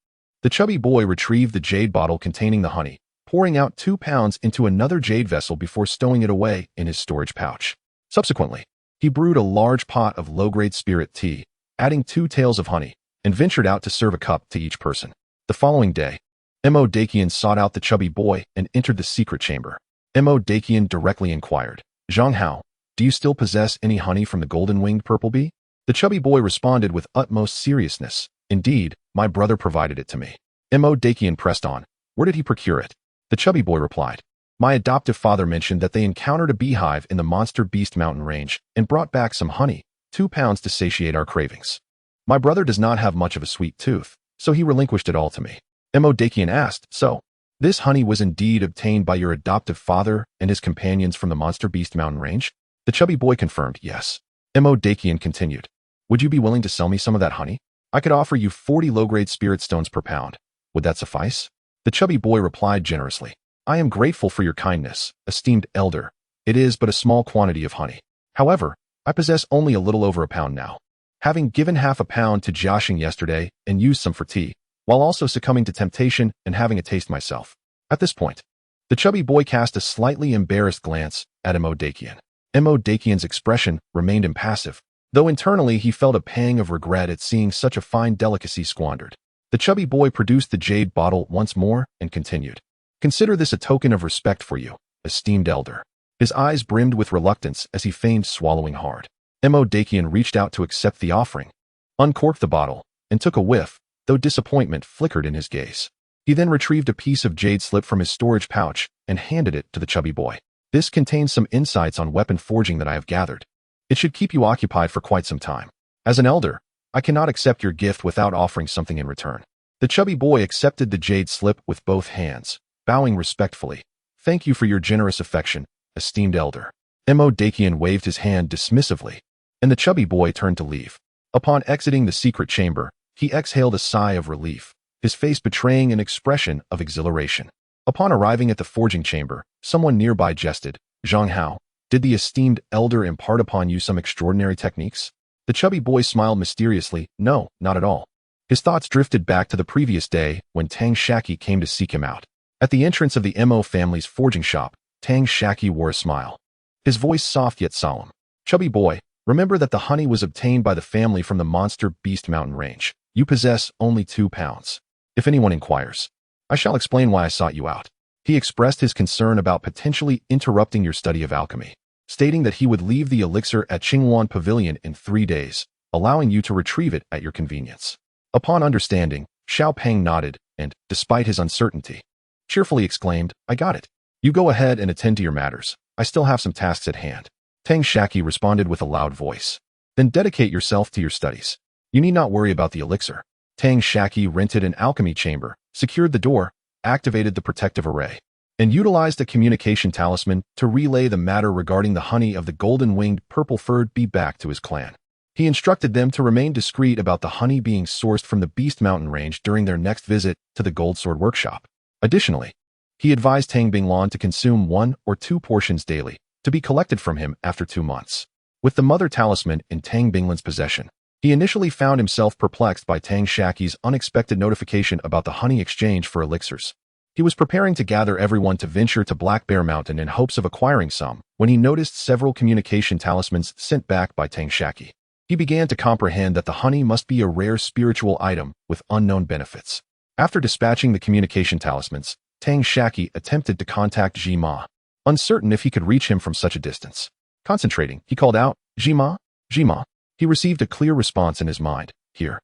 the chubby boy retrieved the jade bottle containing the honey, pouring out 2 pounds into another jade vessel before stowing it away in his storage pouch. Subsequently, he brewed a large pot of low-grade spirit tea, adding 2 tails of honey, and ventured out to serve a cup to each person. The following day, Mo Dakian sought out the chubby boy and entered the secret chamber. Mo Dakian directly inquired, Zhang Hao, do you still possess any honey from the golden-winged purple bee? The chubby boy responded with utmost seriousness, indeed, my brother provided it to me. Mo Dakian pressed on, where did he procure it? The chubby boy replied, my adoptive father mentioned that they encountered a beehive in the Monster Beast mountain range and brought back some honey, 2 pounds to satiate our cravings. My brother does not have much of a sweet tooth, so he relinquished it all to me. Mo Dakian asked, so, this honey was indeed obtained by your adoptive father and his companions from the Monster Beast mountain range? The chubby boy confirmed, yes. Mo Dakian continued, would you be willing to sell me some of that honey? I could offer you 40 low-grade spirit stones per pound. Would that suffice? The chubby boy replied generously, I am grateful for your kindness, esteemed elder. It is but a small quantity of honey. However, I possess only a little over a pound now. Having given half a pound to Jiaxing yesterday and used some for tea, while also succumbing to temptation and having a taste myself. At this point, the chubby boy cast a slightly embarrassed glance at Mo Dakian. Mo Dakian's expression remained impassive, though internally he felt a pang of regret at seeing such a fine delicacy squandered. The chubby boy produced the jade bottle once more and continued. Consider this a token of respect for you, esteemed elder. His eyes brimmed with reluctance as he feigned swallowing hard. Mo Dakian reached out to accept the offering, uncorked the bottle, and took a whiff, though disappointment flickered in his gaze. He then retrieved a piece of jade slip from his storage pouch and handed it to the chubby boy. This contains some insights on weapon forging that I have gathered. It should keep you occupied for quite some time. As an elder, I cannot accept your gift without offering something in return. The chubby boy accepted the jade slip with both hands, bowing respectfully. Thank you for your generous affection, esteemed elder. Mo Dakian waved his hand dismissively, and the chubby boy turned to leave. Upon exiting the secret chamber, he exhaled a sigh of relief, his face betraying an expression of exhilaration. Upon arriving at the forging chamber, someone nearby jested, Zhang Hao, did the esteemed elder impart upon you some extraordinary techniques? The chubby boy smiled mysteriously, no, not at all. His thoughts drifted back to the previous day when Tang Shaqi came to seek him out. At the entrance of the Mo family's forging shop, Tang Shaqi wore a smile, his voice soft yet solemn. Chubby boy, remember that the honey was obtained by the family from the Monster Beast mountain range. You possess only 2 pounds. If anyone inquires, I shall explain why I sought you out. He expressed his concern about potentially interrupting your study of alchemy, stating that he would leave the elixir at Qinghuan Pavilion in 3 days, allowing you to retrieve it at your convenience. Upon understanding, Xiaopeng nodded and, despite his uncertainty, cheerfully exclaimed, I got it. You go ahead and attend to your matters. I still have some tasks at hand. Tang Shaqi responded with a loud voice. Then dedicate yourself to your studies. You need not worry about the elixir. Tang Shaqi rented an alchemy chamber, secured the door, activated the protective array, and utilized a communication talisman to relay the matter regarding the honey of the golden-winged purple-furred bee back to his clan. He instructed them to remain discreet about the honey being sourced from the Beast Mountain range during their next visit to the Gold Sword Workshop. Additionally, he advised Tang Binglan to consume 1 or 2 portions daily, to be collected from him after 2 months. With the mother talisman in Tang Binglan's possession, he initially found himself perplexed by Tang Shaqi's unexpected notification about the honey exchange for elixirs. He was preparing to gather everyone to venture to Black Bear Mountain in hopes of acquiring some, when he noticed several communication talismans sent back by Tang Shaqi. He began to comprehend that the honey must be a rare spiritual item with unknown benefits. After dispatching the communication talismans, Tang Shaqi attempted to contact Jima, uncertain if he could reach him from such a distance. Concentrating, he called out, Jima, Jima. He received a clear response in his mind. Here.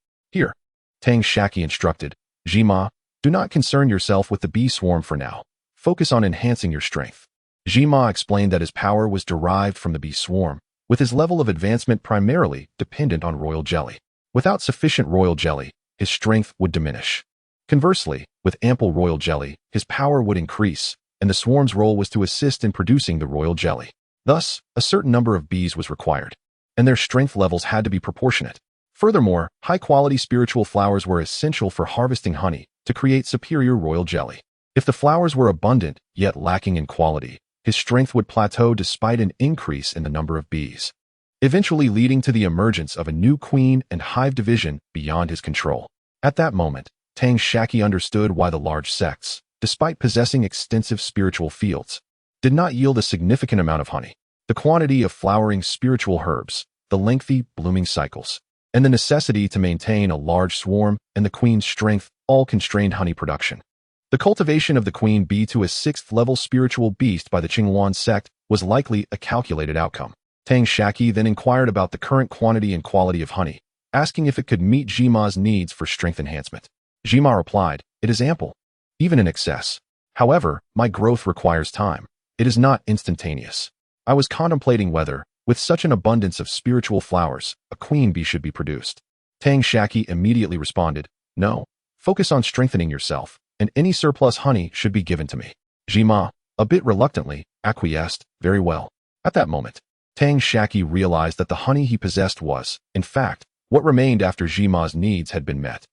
Tang Shaqi instructed. Jima, do not concern yourself with the bee swarm for now. Focus on enhancing your strength. Jima explained that his power was derived from the bee swarm, with his level of advancement primarily dependent on royal jelly. Without sufficient royal jelly, his strength would diminish. Conversely, with ample royal jelly, his power would increase, and the swarm's role was to assist in producing the royal jelly. Thus, a certain number of bees was required, and their strength levels had to be proportionate. Furthermore, high-quality spiritual flowers were essential for harvesting honey to create superior royal jelly. If the flowers were abundant, yet lacking in quality, his strength would plateau despite an increase in the number of bees, eventually leading to the emergence of a new queen and hive division beyond his control. At that moment, Tang Shaqi understood why the large sects, despite possessing extensive spiritual fields, did not yield a significant amount of honey. The quantity of flowering spiritual herbs, the lengthy blooming cycles, and the necessity to maintain a large swarm and the queen's strength all constrained honey production. The cultivation of the queen bee to a 6th-level spiritual beast by the Qinghuan sect was likely a calculated outcome. Tang Shaqi then inquired about the current quantity and quality of honey, asking if it could meet Jima's needs for strength enhancement. Jima replied, "It is ample, even in excess. However, my growth requires time. It is not instantaneous. I was contemplating whether, with such an abundance of spiritual flowers, a queen bee should be produced." Tang Shaqi immediately responded, "No, focus on strengthening yourself, and any surplus honey should be given to me." Jima, a bit reluctantly, acquiesced. Very well. At that moment, Tang Shaqi realized that the honey he possessed was, in fact, what remained after Jima's needs had been met.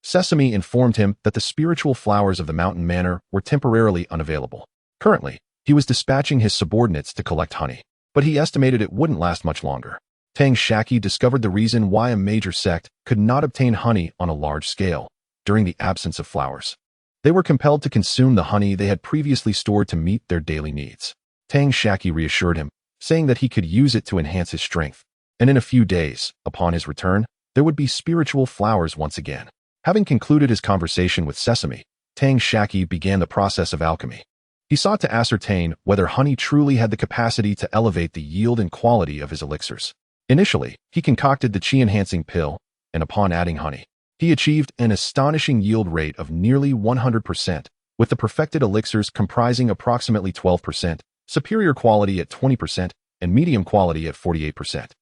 Sesame informed him that the spiritual flowers of the mountain manor were temporarily unavailable. Currently, he was dispatching his subordinates to collect honey, but he estimated it wouldn't last much longer. Tang Shaqi discovered the reason why a major sect could not obtain honey on a large scale during the absence of flowers. They were compelled to consume the honey they had previously stored to meet their daily needs. Tang Shaqi reassured him, saying that he could use it to enhance his strength, and in a few days, upon his return, there would be spiritual flowers once again. Having concluded his conversation with Sesame, Tang Shaqi began the process of alchemy. He sought to ascertain whether honey truly had the capacity to elevate the yield and quality of his elixirs. Initially, he concocted the qi-enhancing pill, and upon adding honey, he achieved an astonishing yield rate of nearly 100%, with the perfected elixirs comprising approximately 12%, superior quality at 20%, and medium quality at 48%.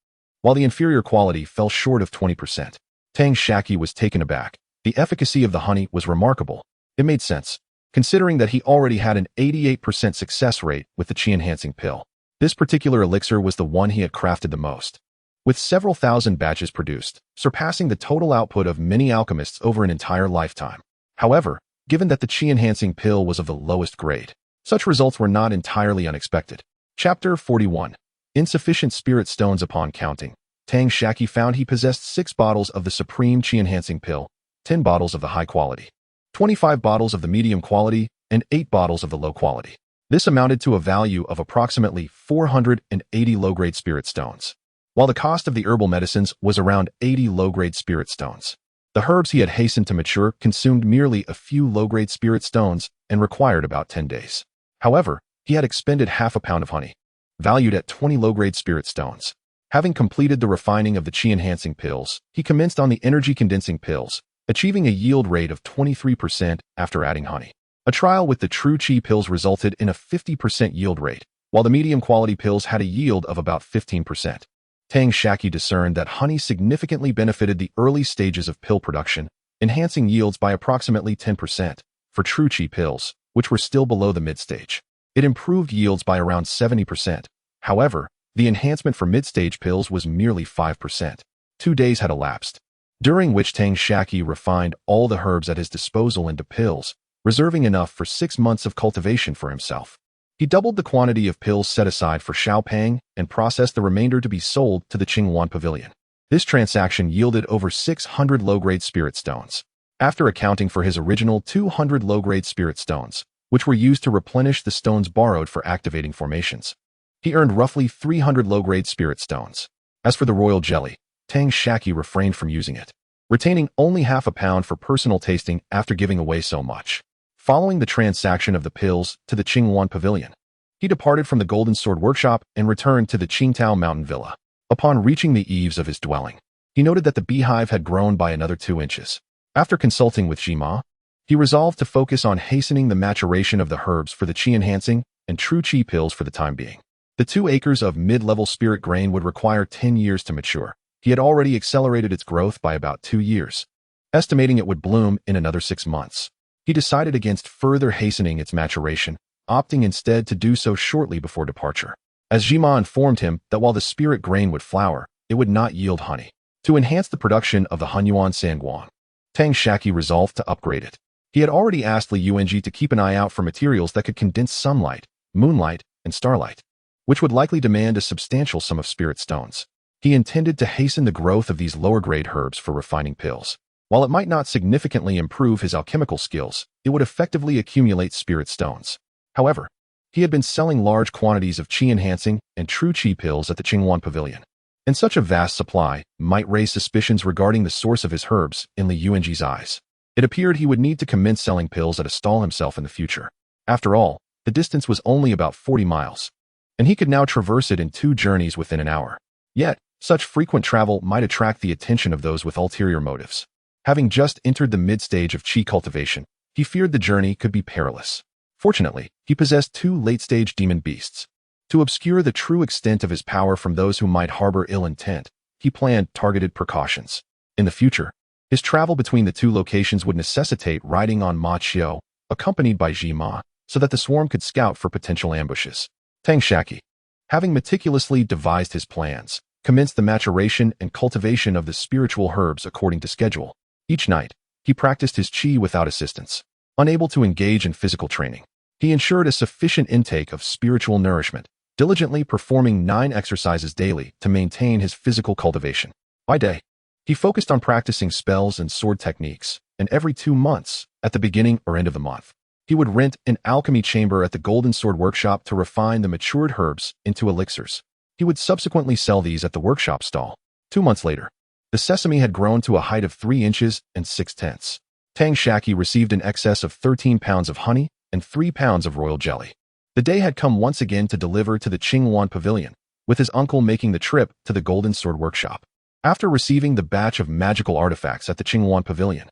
While the inferior quality fell short of 20%, Tang Shaqi was taken aback. The efficacy of the honey was remarkable. It made sense, considering that he already had an 88% success rate with the qi-enhancing pill. This particular elixir was the one he had crafted the most, with several thousand batches produced, surpassing the total output of many alchemists over an entire lifetime. However, given that the qi-enhancing pill was of the lowest grade, such results were not entirely unexpected. Chapter 41. Insufficient spirit stones. Upon counting, Tang Shaqi found he possessed 6 bottles of the supreme qi-enhancing pill, 10 bottles of the high quality, 25 bottles of the medium quality, and 8 bottles of the low quality. This amounted to a value of approximately 480 low-grade spirit stones, while the cost of the herbal medicines was around 80 low-grade spirit stones. The herbs he had hastened to mature consumed merely a few low-grade spirit stones and required about 10 days. However, he had expended half a pound of honey, valued at 20 low-grade spirit stones. Having completed the refining of the qi-enhancing pills, he commenced on the energy-condensing pills, achieving a yield rate of 23% after adding honey. A trial with the true qi pills resulted in a 50% yield rate, while the medium-quality pills had a yield of about 15%. Tang Shaqi discerned that honey significantly benefited the early stages of pill production, enhancing yields by approximately 10%. For true qi pills, which were still below the mid-stage, it improved yields by around 70%. However, the enhancement for mid-stage pills was merely 5%. 2 days had elapsed, during which Tang Shaqi refined all the herbs at his disposal into pills, reserving enough for 6 months of cultivation for himself. He doubled the quantity of pills set aside for Xiaopang and processed the remainder to be sold to the Qinghuan Pavilion. This transaction yielded over 600 low-grade spirit stones. After accounting for his original 200 low-grade spirit stones, which were used to replenish the stones borrowed for activating formations, he earned roughly 300 low-grade spirit stones. As for the royal jelly, Tang Shaqi refrained from using it, retaining only half a pound for personal tasting after giving away so much. Following the transaction of the pills to the Qinghuan Pavilion, he departed from the Golden Sword Workshop and returned to the Qingtao Mountain Villa. Upon reaching the eaves of his dwelling, he noted that the beehive had grown by another 2 inches. After consulting with Jima, he resolved to focus on hastening the maturation of the herbs for the qi-enhancing and true qi pills for the time being. The 2 acres of mid-level spirit grain would require 10 years to mature. He had already accelerated its growth by about 2 years, estimating it would bloom in another 6 months. He decided against further hastening its maturation, opting instead to do so shortly before departure. As Jima informed him that while the spirit grain would flower, it would not yield honey. To enhance the production of the Hunyuan Sanguang, Tang Shaqi resolved to upgrade it. He had already asked Li Yuanji to keep an eye out for materials that could condense sunlight, moonlight, and starlight, which would likely demand a substantial sum of spirit stones. He intended to hasten the growth of these lower-grade herbs for refining pills. While it might not significantly improve his alchemical skills, it would effectively accumulate spirit stones. However, he had been selling large quantities of qi-enhancing and true qi pills at the Qingwan Pavilion, and such a vast supply might raise suspicions regarding the source of his herbs in Li Yuanji's eyes. It appeared he would need to commence selling pills at a stall himself in the future. After all, the distance was only about 40 miles, and he could now traverse it in 2 journeys within an hour. Yet, such frequent travel might attract the attention of those with ulterior motives. Having just entered the mid-stage of qi cultivation, he feared the journey could be perilous. Fortunately, he possessed 2 late-stage demon beasts. To obscure the true extent of his power from those who might harbor ill intent, he planned targeted precautions. In the future, his travel between the 2 locations would necessitate riding on Ma Qiu, accompanied by Jima, so that the swarm could scout for potential ambushes. Tang Shaqi, having meticulously devised his plans, commenced the maturation and cultivation of the spiritual herbs according to schedule. Each night, he practiced his qi without assistance. Unable to engage in physical training, he ensured a sufficient intake of spiritual nourishment, diligently performing 9 exercises daily to maintain his physical cultivation. By day, he focused on practicing spells and sword techniques, and every 2 months, at the beginning or end of the month, he would rent an alchemy chamber at the Golden Sword Workshop to refine the matured herbs into elixirs. He would subsequently sell these at the workshop stall. 2 months later, the sesame had grown to a height of 3 inches and 6/10. Tang Shaqi received in excess of 13 pounds of honey and 3 pounds of royal jelly. The day had come once again to deliver to the Qingwan Pavilion, with his uncle making the trip to the Golden Sword Workshop. After receiving the batch of magical artifacts at the Qingwan Pavilion,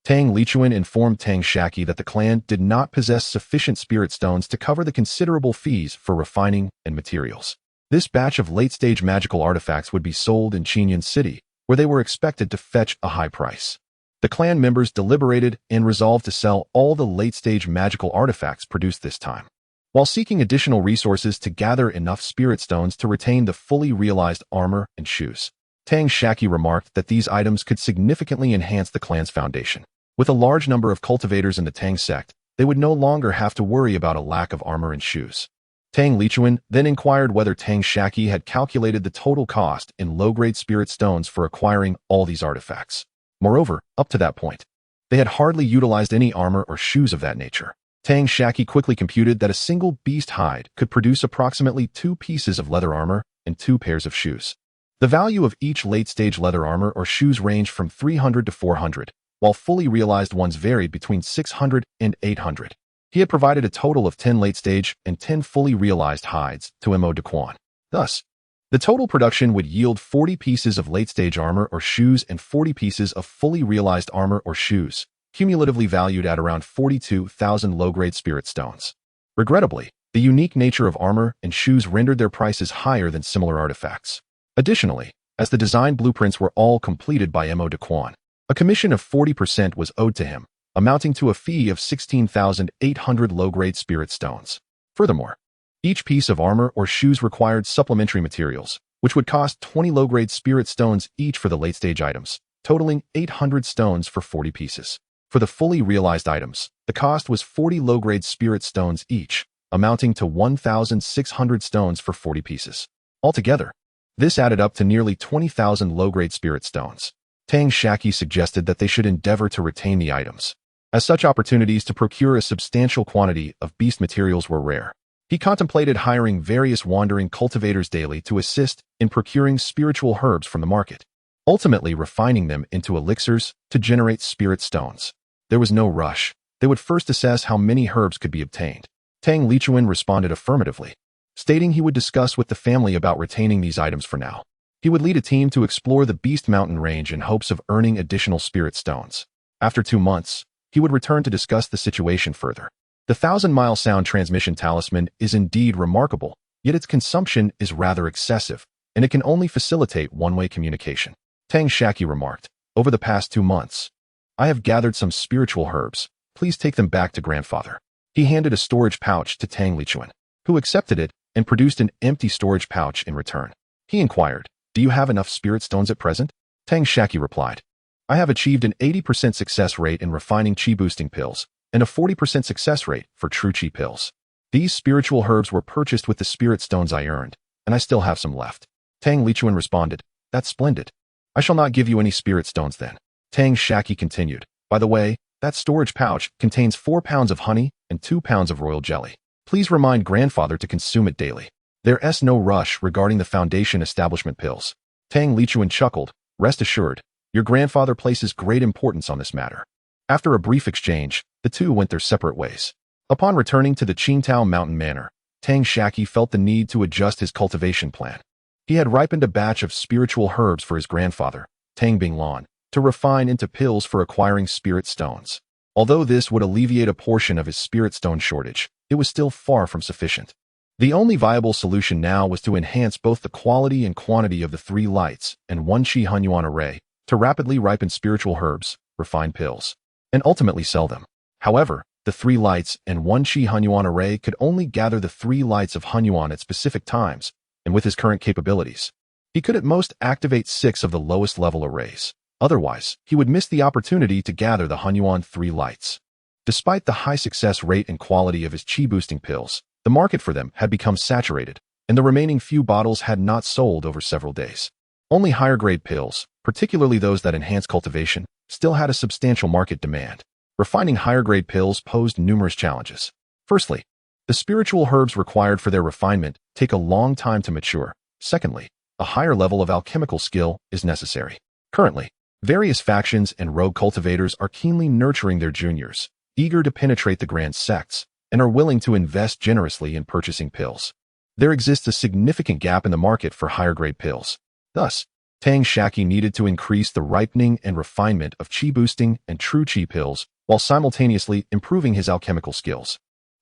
Tang Lichuan informed Tang Shaqi that the clan did not possess sufficient spirit stones to cover the considerable fees for refining and materials. This batch of late-stage magical artifacts would be sold in Qinyan City, where they were expected to fetch a high price. The clan members deliberated and resolved to sell all the late-stage magical artifacts produced this time, while seeking additional resources to gather enough spirit stones to retain the fully realized armor and shoes. Tang Shaqi remarked that these items could significantly enhance the clan's foundation. With a large number of cultivators in the Tang sect, they would no longer have to worry about a lack of armor and shoes. Tang Lichuan then inquired whether Tang Shaqi had calculated the total cost in low-grade spirit stones for acquiring all these artifacts. Moreover, up to that point, they had hardly utilized any armor or shoes of that nature. Tang Shaqi quickly computed that a single beast hide could produce approximately 2 pieces of leather armor and 2 pairs of shoes. The value of each late-stage leather armor or shoes ranged from 300 to 400, while fully realized ones varied between 600 and 800. He had provided a total of 10 late-stage and 10 fully realized hides to Mo Dequan. Thus, the total production would yield 40 pieces of late-stage armor or shoes and 40 pieces of fully realized armor or shoes, cumulatively valued at around 42,000 low-grade spirit stones. Regrettably, the unique nature of armor and shoes rendered their prices higher than similar artifacts. Additionally, as the design blueprints were all completed by Mo Dequan, a commission of 40% was owed to him, amounting to a fee of 16,800 low-grade spirit stones. Furthermore, each piece of armor or shoes required supplementary materials, which would cost 20 low-grade spirit stones each for the late-stage items, totaling 800 stones for 40 pieces. For the fully realized items, the cost was 40 low-grade spirit stones each, amounting to 1,600 stones for 40 pieces. Altogether, this added up to nearly 20,000 low-grade spirit stones. Tang Shaqi suggested that they should endeavor to retain the items, as such opportunities to procure a substantial quantity of beast materials were rare. He contemplated hiring various wandering cultivators daily to assist in procuring spiritual herbs from the market, ultimately refining them into elixirs to generate spirit stones. There was no rush. They would first assess how many herbs could be obtained. Tang Lichuan responded affirmatively, stating he would discuss with the family about retaining these items for now. He would lead a team to explore the Beast Mountain range in hopes of earning additional spirit stones. After 2 months, he would return to discuss the situation further. The 1,000-mile sound transmission talisman is indeed remarkable, yet its consumption is rather excessive, and it can only facilitate one-way communication. Tang Shaqi remarked, "Over the past 2 months, I have gathered some spiritual herbs. Please take them back to grandfather." He handed a storage pouch to Tang Lichuan, who accepted it and produced an empty storage pouch in return. He inquired, "Do you have enough spirit stones at present?" Tang Shaqi replied, "I have achieved an 80% success rate in refining chi-boosting pills and a 40% success rate for true chi pills. These spiritual herbs were purchased with the spirit stones I earned, and I still have some left." Tang Lichuan responded, "That's splendid. I shall not give you any spirit stones then." Tang Shaqi continued, "By the way, that storage pouch contains 4 pounds of honey and 2 pounds of royal jelly. Please remind grandfather to consume it daily. There's no rush regarding the Foundation establishment pills." Tang Lichuan chuckled, "Rest assured, your grandfather places great importance on this matter." After a brief exchange, the two went their separate ways. Upon returning to the Qingtao Mountain Manor, Tang Shaqi felt the need to adjust his cultivation plan. He had ripened a batch of spiritual herbs for his grandfather, Tang Binglan, to refine into pills for acquiring spirit stones. Although this would alleviate a portion of his spirit stone shortage, it was still far from sufficient. The only viable solution now was to enhance both the quality and quantity of the 3 lights and 1 Qi Hunyuan array to rapidly ripen spiritual herbs, refine pills, and ultimately sell them. However, the 3 lights and 1 Qi Hunyuan array could only gather the 3 lights of Hunyuan at specific times, and with his current capabilities, he could at most activate 6 of the lowest level arrays. Otherwise, he would miss the opportunity to gather the Hunyuan 3 lights. Despite the high success rate and quality of his chi-boosting pills, the market for them had become saturated, and the remaining few bottles had not sold over several days. Only higher-grade pills, particularly those that enhance cultivation, still had a substantial market demand. Refining higher-grade pills posed numerous challenges. Firstly, the spiritual herbs required for their refinement take a long time to mature. Secondly, a higher level of alchemical skill is necessary. Currently, various factions and rogue cultivators are keenly nurturing their juniors, eager to penetrate the grand sects, and are willing to invest generously in purchasing pills. There exists a significant gap in the market for higher-grade pills. Thus, Tang Shaqi needed to increase the ripening and refinement of chi-boosting and true chi pills while simultaneously improving his alchemical skills.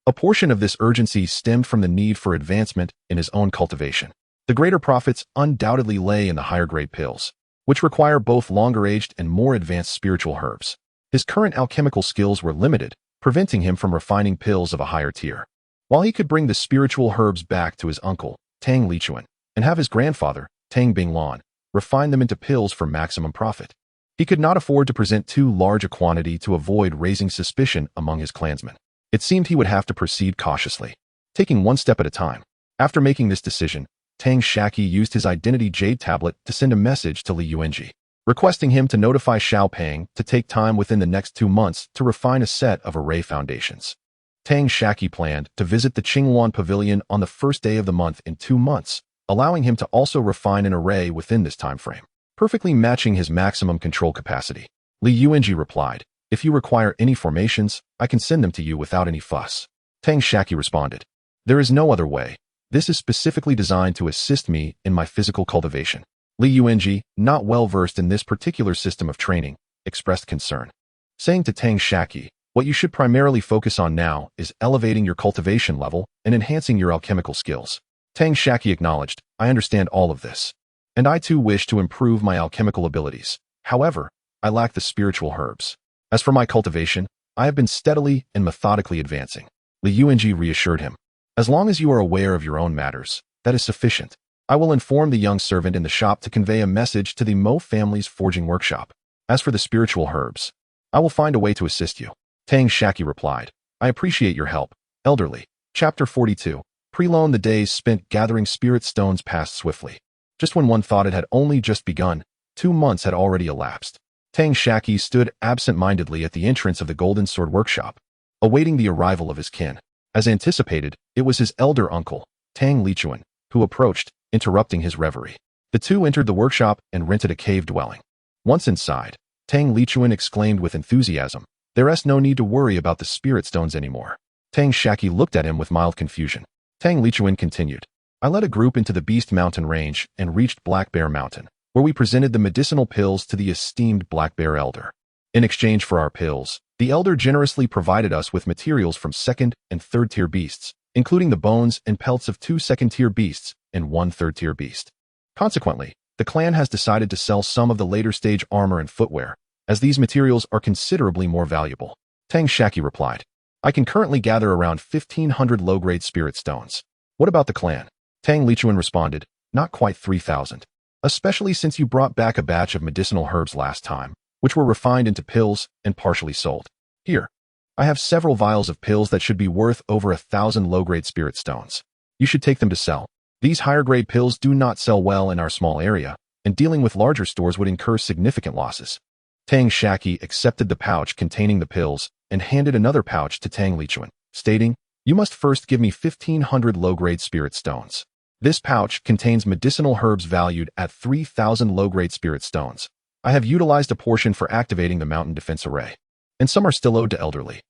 A portion of this urgency stemmed from the need for advancement in his own cultivation. The greater profits undoubtedly lay in the higher-grade pills, which require both longer-aged and more advanced spiritual herbs. His current alchemical skills were limited, preventing him from refining pills of a higher tier. While he could bring the spiritual herbs back to his uncle, Tang Lichuan, and have his grandfather, Tang Binglan, refine them into pills for maximum profit, he could not afford to present too large a quantity to avoid raising suspicion among his clansmen. It seemed he would have to proceed cautiously, taking one step at a time. After making this decision, Tang Shaqi used his identity jade tablet to send a message to Li Yuanji, requesting him to notify Xiao Pang to take time within the next 2 months to refine a set of array foundations. Tang Shaqi planned to visit the Qingwan Pavilion on the first day of the month in 2 months, allowing him to also refine an array within this time frame, perfectly matching his maximum control capacity. Li Yuanji replied, "If you require any formations, I can send them to you without any fuss." Tang Shaqi responded, "There is no other way. This is specifically designed to assist me in my physical cultivation." Li Yuanji, not well versed in this particular system of training, expressed concern, saying to Tang Shaqi, "What you should primarily focus on now is elevating your cultivation level and enhancing your alchemical skills." Tang Shaqi acknowledged, "I understand all of this, and I too wish to improve my alchemical abilities. However, I lack the spiritual herbs. As for my cultivation, I have been steadily and methodically advancing." Li Yuanji reassured him, "As long as you are aware of your own matters, that is sufficient. I will inform the young servant in the shop to convey a message to the Mo family's forging workshop. As for the spiritual herbs, I will find a way to assist you." Tang Shaqi replied, "I appreciate your help, elderly." Chapter 42. Preloan. The days spent gathering spirit stones passed swiftly. Just when one thought it had only just begun, 2 months had already elapsed. Tang Shaqi stood absent-mindedly at the entrance of the Golden Sword Workshop, awaiting the arrival of his kin. As anticipated, it was his elder uncle, Tang Lichuan, who approached, interrupting his reverie. The two entered the workshop and rented a cave dwelling. Once inside, Tang Lichuan exclaimed with enthusiasm, "There's no need to worry about the spirit stones anymore." Tang Shaqi looked at him with mild confusion. Tang Lichuan continued, I led a group into the Beast Mountain range and reached Black Bear Mountain, where we presented the medicinal pills to the esteemed Black Bear Elder. In exchange for our pills, the Elder generously provided us with materials from second and third-tier beasts, including the bones and pelts of 2 second-tier beasts and 1 third-tier beast. Consequently, the clan has decided to sell some of the later-stage armor and footwear, as these materials are considerably more valuable. Tang Shaqi replied, I can currently gather around 1,500 low-grade spirit stones. What about the clan? Tang Lichuan responded, not quite 3,000. Especially since you brought back a batch of medicinal herbs last time, which were refined into pills and partially sold. Here, I have several vials of pills that should be worth over 1,000 low-grade spirit stones. You should take them to sell. These higher-grade pills do not sell well in our small area, and dealing with larger stores would incur significant losses. Tang Shaqi accepted the pouch containing the pills and handed another pouch to Tang Lichuan, stating, You must first give me 1,500 low-grade spirit stones. This pouch contains medicinal herbs valued at 3,000 low-grade spirit stones. I have utilized a portion for activating the mountain defense array. And some are still owed to elderly.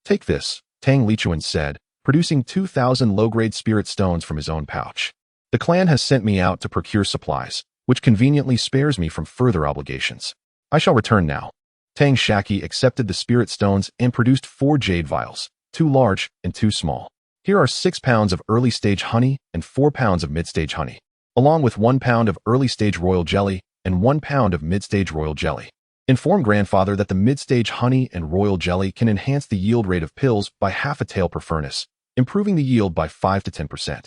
Take this, Tang Lichuan said, producing 2,000 low-grade spirit stones from his own pouch. The clan has sent me out to procure supplies, which conveniently spares me from further obligations. I shall return now. Tang Shaqi accepted the spirit stones and produced 4 jade vials, 2 large and 2 small. Here are 6 pounds of early-stage honey and 4 pounds of mid-stage honey, along with 1 pound of early-stage royal jelly and 1 pound of mid-stage royal jelly. Inform grandfather that the mid-stage honey and royal jelly can enhance the yield rate of pills by half a tael per furnace, improving the yield by 5 to 10%.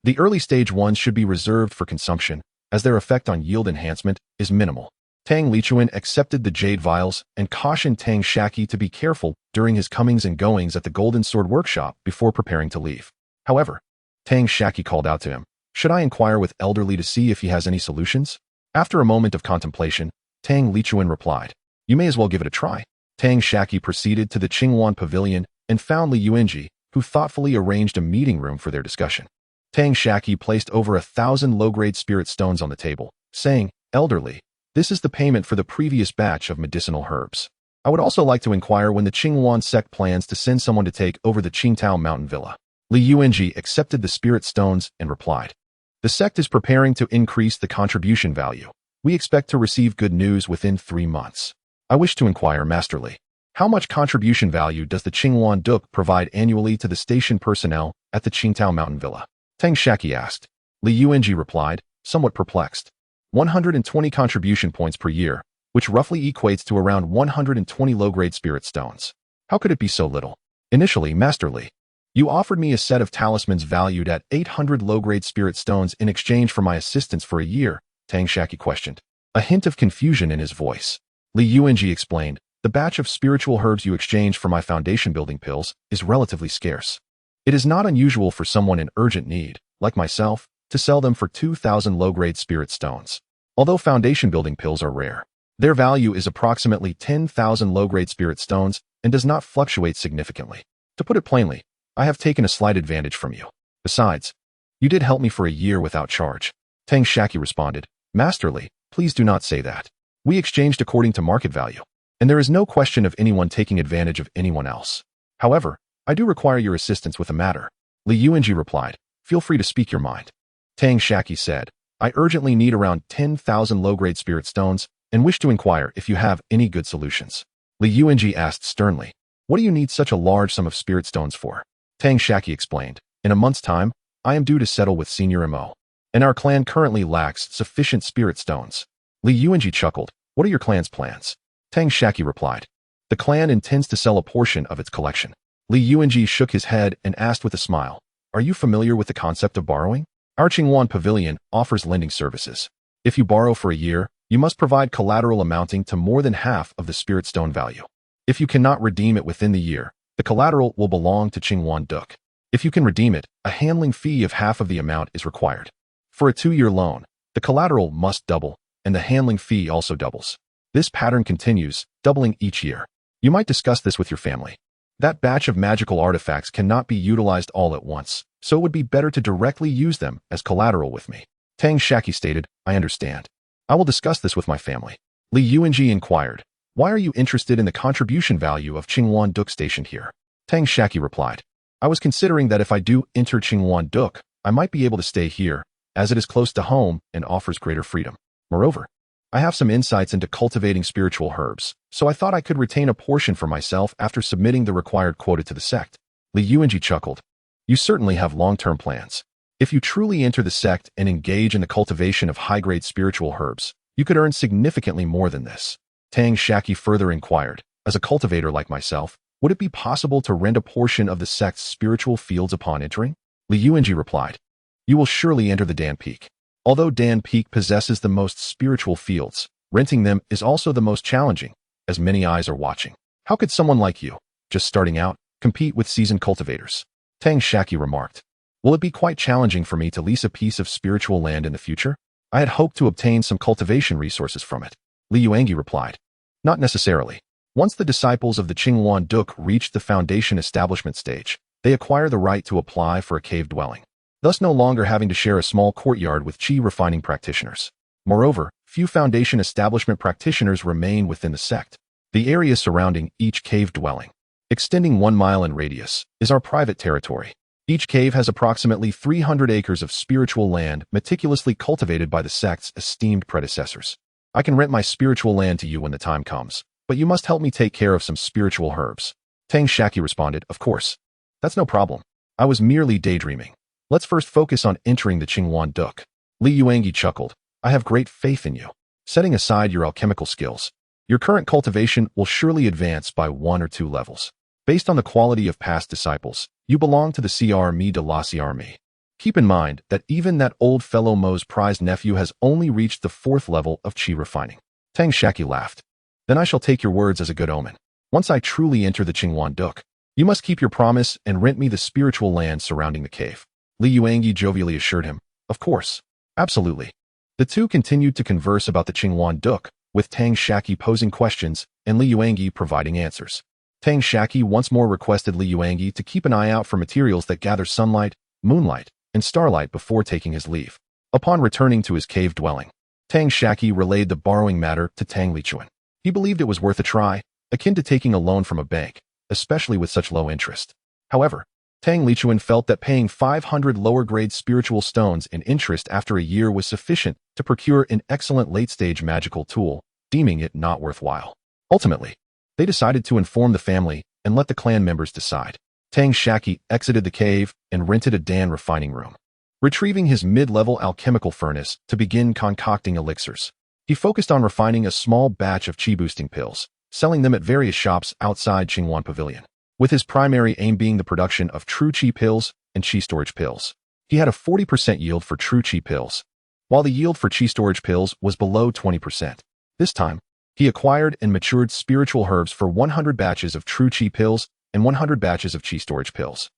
The early-stage ones should be reserved for consumption, as their effect on yield enhancement is minimal. Tang Lichuan accepted the jade vials and cautioned Tang Shaqi to be careful during his comings and goings at the Golden Sword Workshop before preparing to leave. However, Tang Shaqi called out to him, Should I inquire with Elderly to see if he has any solutions? After a moment of contemplation, Tang Lichuan replied, You may as well give it a try. Tang Shaqi proceeded to the Qingwan Pavilion and found Li Yuanji, who thoughtfully arranged a meeting room for their discussion. Tang Shaqi placed over 1,000 low-grade spirit stones on the table, saying, Elderly, this is the payment for the previous batch of medicinal herbs. I would also like to inquire when the Qingwan sect plans to send someone to take over the Qingtao Mountain Villa. Li Yuanji accepted the spirit stones and replied, The sect is preparing to increase the contribution value. We expect to receive good news within 3 months. I wish to inquire, Masterly, how much contribution value does the Qingwan Duk provide annually to the station personnel at the Qingtao Mountain Villa? Tang Shaqi asked. Li Yuanji replied, somewhat perplexed. 120 contribution points per year, which roughly equates to around 120 low-grade spirit stones. How could it be so little? Initially, Masterly, you offered me a set of talismans valued at 800 low-grade spirit stones in exchange for my assistance for a year, Tang Shaqi questioned, a hint of confusion in his voice. Li Yuanji explained, The batch of spiritual herbs you exchanged for my foundation-building pills is relatively scarce. It is not unusual for someone in urgent need, like myself, to sell them for 2,000 low-grade spirit stones. Although foundation-building pills are rare, their value is approximately 10,000 low-grade spirit stones and does not fluctuate significantly. To put it plainly, I have taken a slight advantage from you. Besides, you did help me for a year without charge. Tang Shaqi responded, Masterly, please do not say that. We exchanged according to market value, and there is no question of anyone taking advantage of anyone else. However, I do require your assistance with a matter. Li Yuanji replied, Feel free to speak your mind. Tang Shaqi said, I urgently need around 10,000 low-grade spirit stones and wish to inquire if you have any good solutions. Li Yuanji asked sternly, What do you need such a large sum of spirit stones for? Tang Shaqi explained, In a month's time, I am due to settle with Senior Mo, and our clan currently lacks sufficient spirit stones. Li Yuanji chuckled, What are your clan's plans? Tang Shaqi replied, The clan intends to sell a portion of its collection. Li Yuanji shook his head and asked with a smile, Are you familiar with the concept of borrowing? Our Qingwan Pavilion offers lending services. If you borrow for a year, you must provide collateral amounting to more than half of the spirit stone value. If you cannot redeem it within the year, the collateral will belong to Qingwan Duk. If you can redeem it, a handling fee of half of the amount is required. For a 2-year loan, the collateral must double, and the handling fee also doubles. This pattern continues, doubling each year. You might discuss this with your family. That batch of magical artifacts cannot be utilized all at once, so it would be better to directly use them as collateral with me. Tang Shaqi stated, I understand. I will discuss this with my family. Li Yuanji inquired, Why are you interested in the contribution value of Qingwan Duk stationed here? Tang Shaqi replied, I was considering that if I do enter Qingwan Duk, I might be able to stay here, as it is close to home and offers greater freedom. Moreover, I have some insights into cultivating spiritual herbs, so I thought I could retain a portion for myself after submitting the required quota to the sect. Li Yuanji chuckled. You certainly have long-term plans. If you truly enter the sect and engage in the cultivation of high-grade spiritual herbs, you could earn significantly more than this. Tang Shaqi further inquired, as a cultivator like myself, would it be possible to rent a portion of the sect's spiritual fields upon entering? Li Yuanji replied, you will surely enter the Dan Peak. Although Dan Peak possesses the most spiritual fields, renting them is also the most challenging, as many eyes are watching. How could someone like you, just starting out, compete with seasoned cultivators? Tang Shaqi remarked. Will it be quite challenging for me to lease a piece of spiritual land in the future? I had hoped to obtain some cultivation resources from it. Li Yuanji replied. Not necessarily. Once the disciples of the Qingyuan Duk reach the foundation establishment stage, they acquire the right to apply for a cave dwelling, thus no longer having to share a small courtyard with qi refining practitioners. Moreover, few foundation establishment practitioners remain within the sect. The area surrounding each cave dwelling, extending 1 mile in radius, is our private territory. Each cave has approximately 300 acres of spiritual land meticulously cultivated by the sect's esteemed predecessors. I can rent my spiritual land to you when the time comes, but you must help me take care of some spiritual herbs. Tang Shaqi responded, of course. That's no problem. I was merely daydreaming. Let's first focus on entering the Qingyuan Duk. Li Yuanji chuckled. I have great faith in you. Setting aside your alchemical skills, your current cultivation will surely advance by 1 or 2 levels. Based on the quality of past disciples, you belong to the CRME de la CRME. Keep in mind that even that old fellow Mo's prized nephew has only reached the 4th level of qi refining. Tang Shaqi laughed. Then I shall take your words as a good omen. Once I truly enter the Qingyuan Duk, you must keep your promise and rent me the spiritual land surrounding the cave. Li Yuanji jovially assured him, of course. Absolutely. The two continued to converse about the Qingyuan Duk, with Tang Shaqi posing questions and Li Yuanji providing answers. Tang Shaqi once more requested Li Yuanji to keep an eye out for materials that gather sunlight, moonlight, and starlight before taking his leave. Upon returning to his cave dwelling, Tang Shaqi relayed the borrowing matter to Tang Lichuan. He believed it was worth a try, akin to taking a loan from a bank, especially with such low interest. However, Tang Lichuan felt that paying 500 lower-grade spiritual stones in interest after a year was sufficient to procure an excellent late-stage magical tool, deeming it not worthwhile. Ultimately, they decided to inform the family and let the clan members decide. Tang Shaqi exited the cave and rented a Dan refining room, retrieving his mid-level alchemical furnace to begin concocting elixirs. He focused on refining a small batch of qi-boosting pills, selling them at various shops outside Qingyuan Pavilion, with his primary aim being the production of true qi pills and qi storage pills. He had a 40% yield for true qi pills, while the yield for qi storage pills was below 20%. This time, he acquired and matured spiritual herbs for 100 batches of true qi pills and 100 batches of qi storage pills.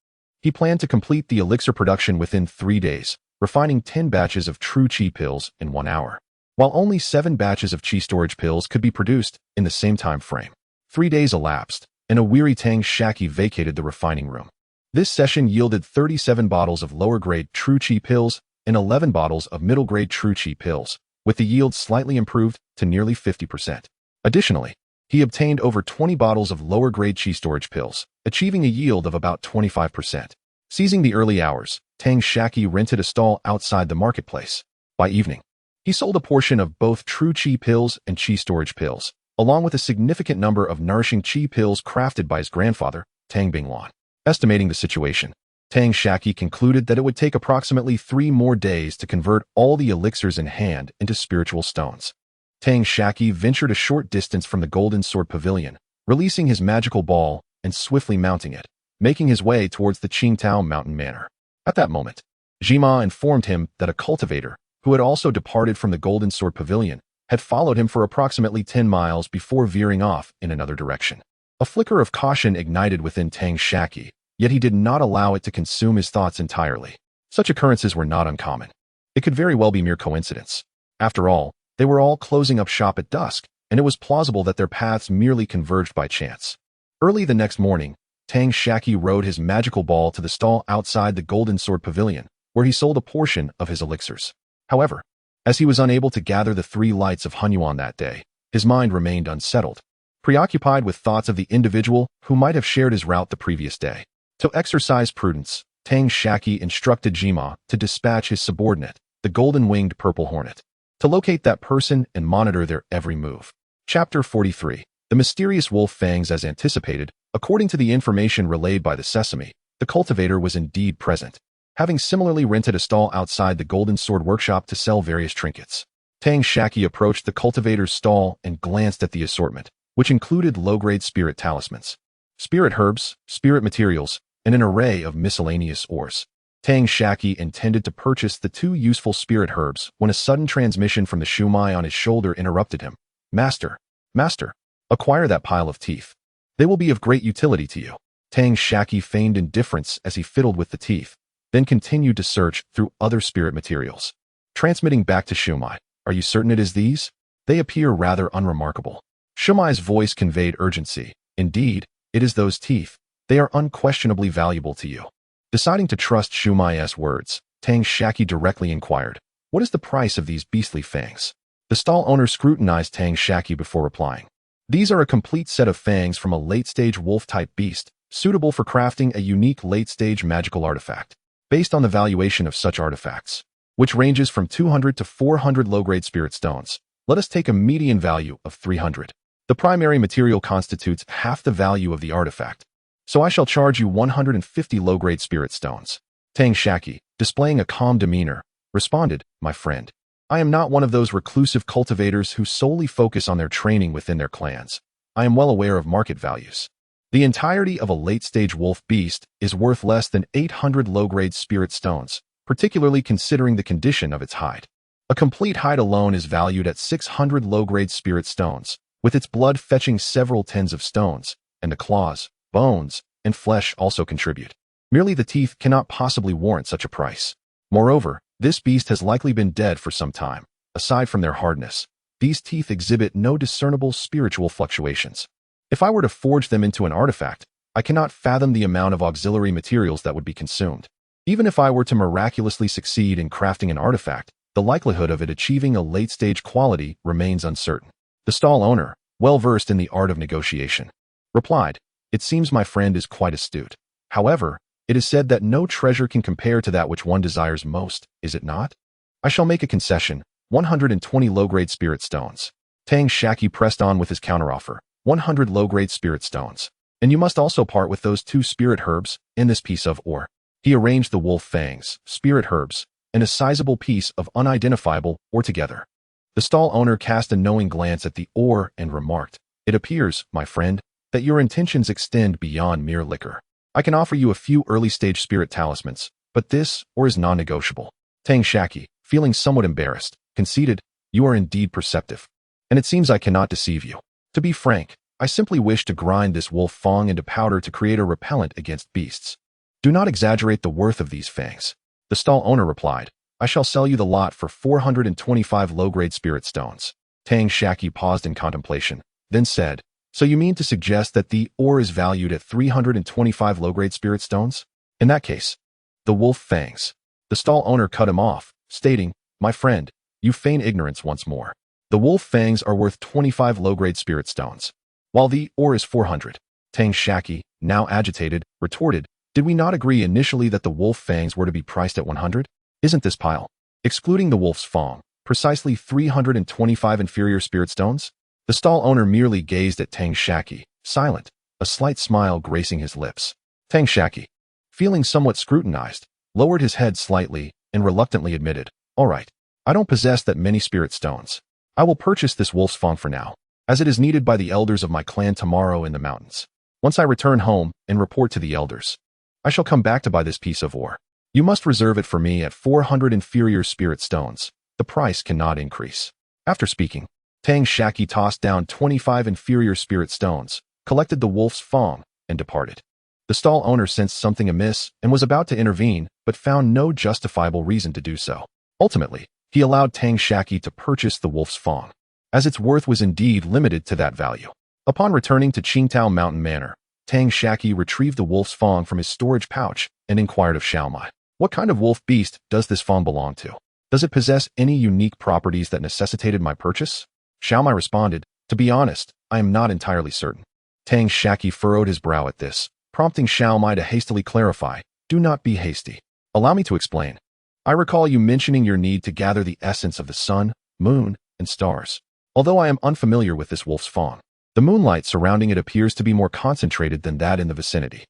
He planned to complete the elixir production within 3 days, refining 10 batches of true qi pills in 1 hour, while only 7 batches of qi storage pills could be produced in the same time frame. 3 days elapsed, and a weary Tang Shaqi vacated the refining room. This session yielded 37 bottles of lower-grade true qi pills and 11 bottles of middle-grade true qi pills, with the yield slightly improved to nearly 50%. Additionally, he obtained over 20 bottles of lower-grade qi storage pills, achieving a yield of about 25%. Seizing the early hours, Tang Shaqi rented a stall outside the marketplace. By evening, he sold a portion of both true qi pills and qi storage pills, along with a significant number of nourishing qi pills crafted by his grandfather, Tang Bingluan. Estimating the situation, Tang Shaqi concluded that it would take approximately 3 more days to convert all the elixirs in hand into spiritual stones. Tang Shaqi ventured a short distance from the Golden Sword Pavilion, releasing his magical ball and swiftly mounting it, making his way towards the Qingtao Mountain Manor. At that moment, Jima informed him that a cultivator, who had also departed from the Golden Sword Pavilion, had followed him for approximately 10 miles before veering off in another direction. A flicker of caution ignited within Tang Shaqi, yet he did not allow it to consume his thoughts entirely. Such occurrences were not uncommon. It could very well be mere coincidence. After all, they were all closing up shop at dusk, and it was plausible that their paths merely converged by chance. Early the next morning, Tang Shaqi rode his magical ball to the stall outside the Golden Sword Pavilion, where he sold a portion of his elixirs. However, as he was unable to gather the 3 lights of Hunyuan that day, his mind remained unsettled, preoccupied with thoughts of the individual who might have shared his route the previous day. To exercise prudence, Tang Shaqi instructed Jima to dispatch his subordinate, the golden-winged purple hornet, to locate that person and monitor their every move. Chapter 43. The mysterious wolf fangs. As anticipated, according to the information relayed by the Sesame, the cultivator was indeed present, having similarly rented a stall outside the Golden Sword Workshop to sell various trinkets. Tang Shaqi approached the cultivator's stall and glanced at the assortment, which included low-grade spirit talismans, spirit herbs, spirit materials, and an array of miscellaneous ores. Tang Shaqi intended to purchase the 2 useful spirit herbs when a sudden transmission from the shumai on his shoulder interrupted him. Master, acquire that pile of teeth. They will be of great utility to you. Tang Shaqi feigned indifference as he fiddled with the teeth, then continued to search through other spirit materials. Transmitting back to shumai, are you certain it is these? They appear rather unremarkable. Shumai's voice conveyed urgency. Indeed, it is those teeth. They are unquestionably valuable to you. Deciding to trust Shumai's words, Tang Shaqi directly inquired, what is the price of these beastly fangs? The stall owner scrutinized Tang Shaqi before replying. These are a complete set of fangs from a late-stage wolf-type beast, suitable for crafting a unique late-stage magical artifact. Based on the valuation of such artifacts, which ranges from 200 to 400 low-grade spirit stones, let us take a median value of 300. The primary material constitutes half the value of the artifact, so I shall charge you 150 low-grade spirit stones. Tang Shaqi, displaying a calm demeanor, responded, my friend, I am not one of those reclusive cultivators who solely focus on their training within their clans. I am well aware of market values. The entirety of a late-stage wolf beast is worth less than 800 low-grade spirit stones, particularly considering the condition of its hide. A complete hide alone is valued at 600 low-grade spirit stones, with its blood fetching several tens of stones, and the claws, bones, and flesh also contribute. Merely the teeth cannot possibly warrant such a price. Moreover, this beast has likely been dead for some time. Aside from their hardness, these teeth exhibit no discernible spiritual fluctuations. If I were to forge them into an artifact, I cannot fathom the amount of auxiliary materials that would be consumed. Even if I were to miraculously succeed in crafting an artifact, the likelihood of it achieving a late-stage quality remains uncertain. The stall owner, well-versed in the art of negotiation, replied, it seems my friend is quite astute. However, it is said that no treasure can compare to that which one desires most, is it not? I shall make a concession, 120 low-grade spirit stones. Tang Shaqi pressed on with his counteroffer, 100 low-grade spirit stones. And you must also part with those 2 spirit herbs and this piece of ore. He arranged the wolf fangs, spirit herbs, and a sizable piece of unidentifiable ore together. The stall owner cast a knowing glance at the ore and remarked, it appears, my friend, that your intentions extend beyond mere liquor. I can offer you a few early-stage spirit talismans, but this ore is non-negotiable. Tang Shaqi, feeling somewhat embarrassed, conceded, you are indeed perceptive, and it seems I cannot deceive you. To be frank, I simply wish to grind this wolf fang into powder to create a repellent against beasts. Do not exaggerate the worth of these fangs. The stall owner replied, I shall sell you the lot for 425 low-grade spirit stones. Tang Shaqi paused in contemplation, then said, so you mean to suggest that the ore is valued at 325 low-grade spirit stones? In that case, the wolf fangs. The stall owner cut him off, stating, my friend, you feign ignorance once more. The wolf fangs are worth 25 low-grade spirit stones, while the ore is 400. Tang Shaqi, now agitated, retorted, did we not agree initially that the wolf fangs were to be priced at 100? Isn't this pile, excluding the wolf's fang, precisely 325 inferior spirit stones? The stall owner merely gazed at Tang Shaqi, silent, a slight smile gracing his lips. Tang Shaqi, feeling somewhat scrutinized, lowered his head slightly and reluctantly admitted, all right, I don't possess that many spirit stones. I will purchase this wolf's fang for now, as it is needed by the elders of my clan tomorrow in the mountains. Once I return home and report to the elders, I shall come back to buy this piece of ore. You must reserve it for me at 400 inferior spirit stones. The price cannot increase. After speaking, Tang Shaqi tossed down 25 inferior spirit stones, collected the wolf's fang, and departed. The stall owner sensed something amiss and was about to intervene, but found no justifiable reason to do so. Ultimately, he allowed Tang Shaqi to purchase the wolf's fang, as its worth was indeed limited to that value. Upon returning to Qingtao Mountain Manor, Tang Shaqi retrieved the wolf's fang from his storage pouch and inquired of Xiaomai, what kind of wolf beast does this fang belong to? Does it possess any unique properties that necessitated my purchase? Xiaomai responded, to be honest, I am not entirely certain. Tang Shaqi furrowed his brow at this, prompting Xiaomai to hastily clarify, Do not be hasty. Allow me to explain. I recall you mentioning your need to gather the essence of the sun, moon, and stars. Although I am unfamiliar with this wolf's fang, the moonlight surrounding it appears to be more concentrated than that in the vicinity.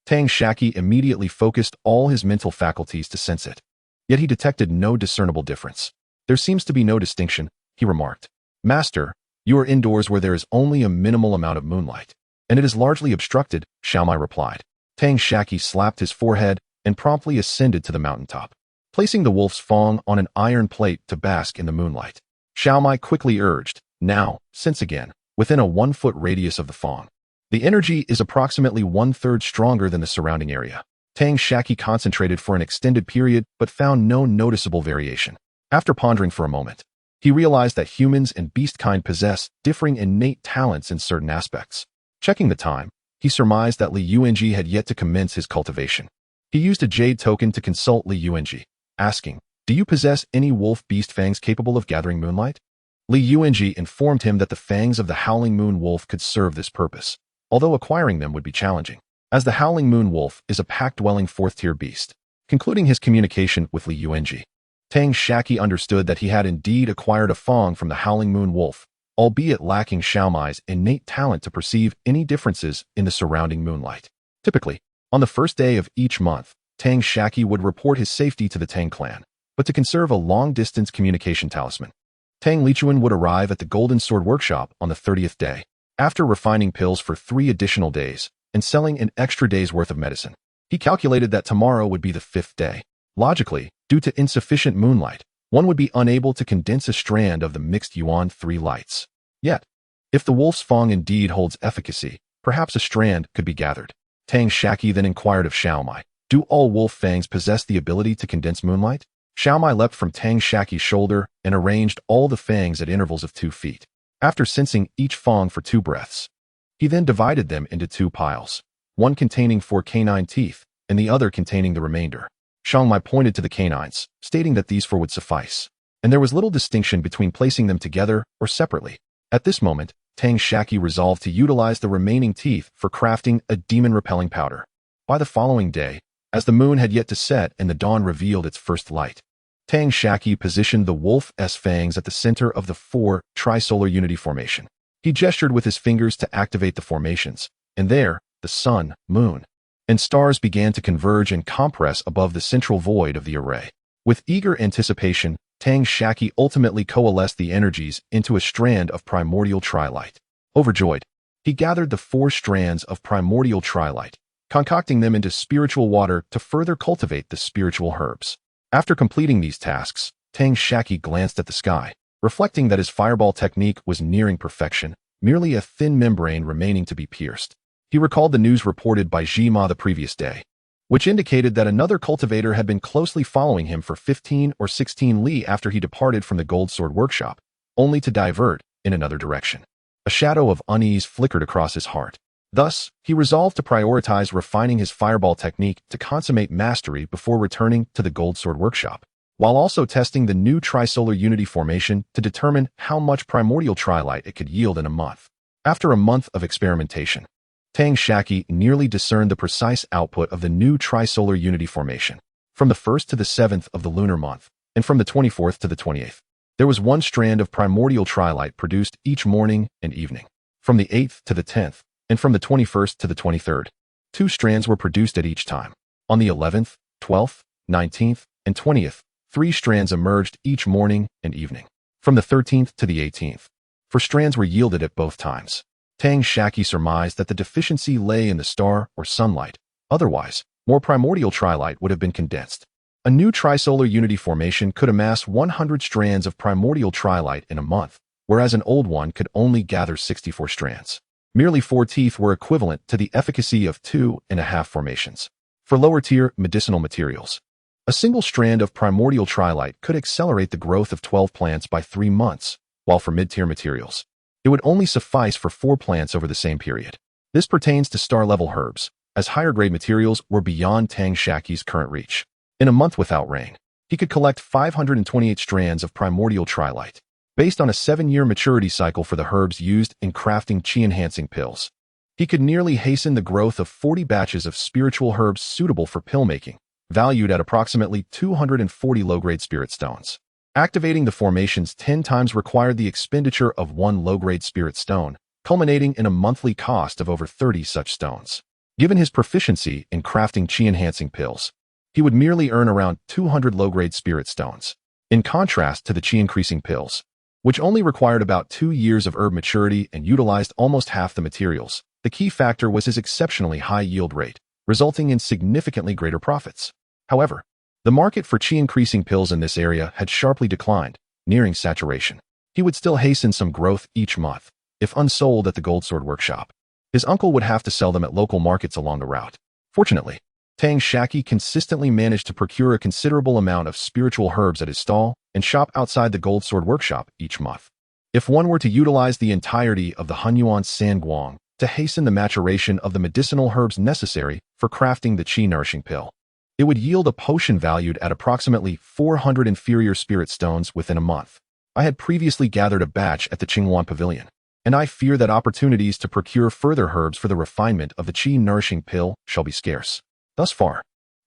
Tang Shaqi immediately focused all his mental faculties to sense it. Yet he detected no discernible difference. There seems to be no distinction, he remarked. Master, you are indoors where there is only a minimal amount of moonlight, and it is largely obstructed, Xiaomai replied. Tang Shaqi slapped his forehead and promptly ascended to the mountaintop, placing the wolf's fang on an iron plate to bask in the moonlight. Xiaomai quickly urged, now, sense again, within a 1-foot radius of the fang. The energy is approximately 1/3 stronger than the surrounding area. Tang Shaqi concentrated for an extended period but found no noticeable variation. After pondering for a moment, he realized that humans and beastkind possess differing innate talents in certain aspects. Checking the time, he surmised that Li Yuanji had yet to commence his cultivation. He used a jade token to consult Li Yuanji, asking, do you possess any wolf beast fangs capable of gathering moonlight? Li Yuanji informed him that the fangs of the Howling Moon Wolf could serve this purpose, although acquiring them would be challenging, as the Howling Moon Wolf is a pack-dwelling 4th-tier beast. Concluding his communication with Li Yuanji, Tang Shaqi understood that he had indeed acquired a fang from the Howling Moon Wolf, albeit lacking Xiaomai's innate talent to perceive any differences in the surrounding moonlight. Typically, on the first day of each month, Tang Shaqi would report his safety to the Tang clan, but to conserve a long-distance communication talisman, Tang Lichuan would arrive at the Golden Sword Workshop on the 30th day, after refining pills for 3 additional days and selling an extra day's worth of medicine. He calculated that tomorrow would be the 5th day. Logically, due to insufficient moonlight, one would be unable to condense a strand of the mixed Yuan 3 lights. Yet, if the wolf's fang indeed holds efficacy, perhaps a strand could be gathered. Tang Shaqi then inquired of Xiaomai, do all wolf fangs possess the ability to condense moonlight? Xiaomai leapt from Tang Shaqi's shoulder and arranged all the fangs at intervals of 2 feet. After sensing each fang for 2 breaths, he then divided them into 2 piles, one containing 4 canine teeth and the other containing the remainder. Xiaomai pointed to the canines, stating that these 4 would suffice, and there was little distinction between placing them together or separately. At this moment, Tang Shaqi resolved to utilize the remaining teeth for crafting a demon-repelling powder. By the following day, as the moon had yet to set and the dawn revealed its first light, Tang Shaqi positioned the wolf's fangs at the center of the 4 trisolar unity formation. He gestured with his fingers to activate the formations, and there, the sun, moon, and stars began to converge and compress above the central void of the array. With eager anticipation, Tang Shaqi ultimately coalesced the energies into a strand of primordial tri-light. Overjoyed, he gathered the 4 strands of primordial tri-light, concocting them into spiritual water to further cultivate the spiritual herbs. After completing these tasks, Tang Shaqi glanced at the sky, reflecting that his fireball technique was nearing perfection, merely a thin membrane remaining to be pierced. He recalled the news reported by Zhima the previous day, which indicated that another cultivator had been closely following him for 15 or 16 li after he departed from the Gold Sword Workshop, only to divert in another direction. A shadow of unease flickered across his heart. Thus, he resolved to prioritize refining his fireball technique to consummate mastery before returning to the Gold Sword Workshop, while also testing the new trisolar unity formation to determine how much primordial tri-light it could yield in a month. After a month of experimentation, Tang Shaqi nearly discerned the precise output of the new trisolar unity formation. From the 1st to the 7th of the lunar month, and from the 24th to the 28th, there was 1 strand of primordial tri-light produced each morning and evening. From the 8th to the 10th, and from the 21st to the 23rd, 2 strands were produced at each time. On the 11th, 12th, 19th, and 20th, 3 strands emerged each morning and evening. From the 13th to the 18th, 4 strands were yielded at both times. Tang Shaqi surmised that the deficiency lay in the star or sunlight. Otherwise, more primordial tri-light would have been condensed. A new trisolar unity formation could amass 100 strands of primordial tri-light in a month, whereas an old one could only gather 64 strands. Merely 4 teeth were equivalent to the efficacy of 2.5 formations. For lower-tier medicinal materials, a single strand of primordial tri-light could accelerate the growth of 12 plants by 3 months, while for mid-tier materials, it would only suffice for 4 plants over the same period. This pertains to star-level herbs, as higher-grade materials were beyond Tang Shaqi's current reach. In a month without rain, he could collect 528 strands of primordial tri-light, based on a 7-year maturity cycle for the herbs used in crafting qi-enhancing pills. He could nearly hasten the growth of 40 batches of spiritual herbs suitable for pill making, valued at approximately 240 low-grade spirit stones. Activating the formations 10 times required the expenditure of 1 low-grade spirit stone, culminating in a monthly cost of over 30 such stones. Given his proficiency in crafting chi-enhancing pills, he would merely earn around 200 low-grade spirit stones. In contrast to the chi-increasing pills, which only required about 2 years of herb maturity and utilized almost half the materials, the key factor was his exceptionally high yield rate, resulting in significantly greater profits. However, the market for chi-increasing pills in this area had sharply declined, nearing saturation. He would still hasten some growth each month, if unsold at the Goldsword Workshop. His uncle would have to sell them at local markets along the route. Fortunately, Tang Shaqi consistently managed to procure a considerable amount of spiritual herbs at his stall and shop outside the Goldsword Workshop each month. If one were to utilize the entirety of the Hunyuan Sanguang to hasten the maturation of the medicinal herbs necessary for crafting the chi-nourishing pill, it would yield a potion valued at approximately 400 inferior spirit stones within a month. I had previously gathered a batch at the Qinghuan Pavilion, and I fear that opportunities to procure further herbs for the refinement of the chi-nourishing pill shall be scarce. Thus far,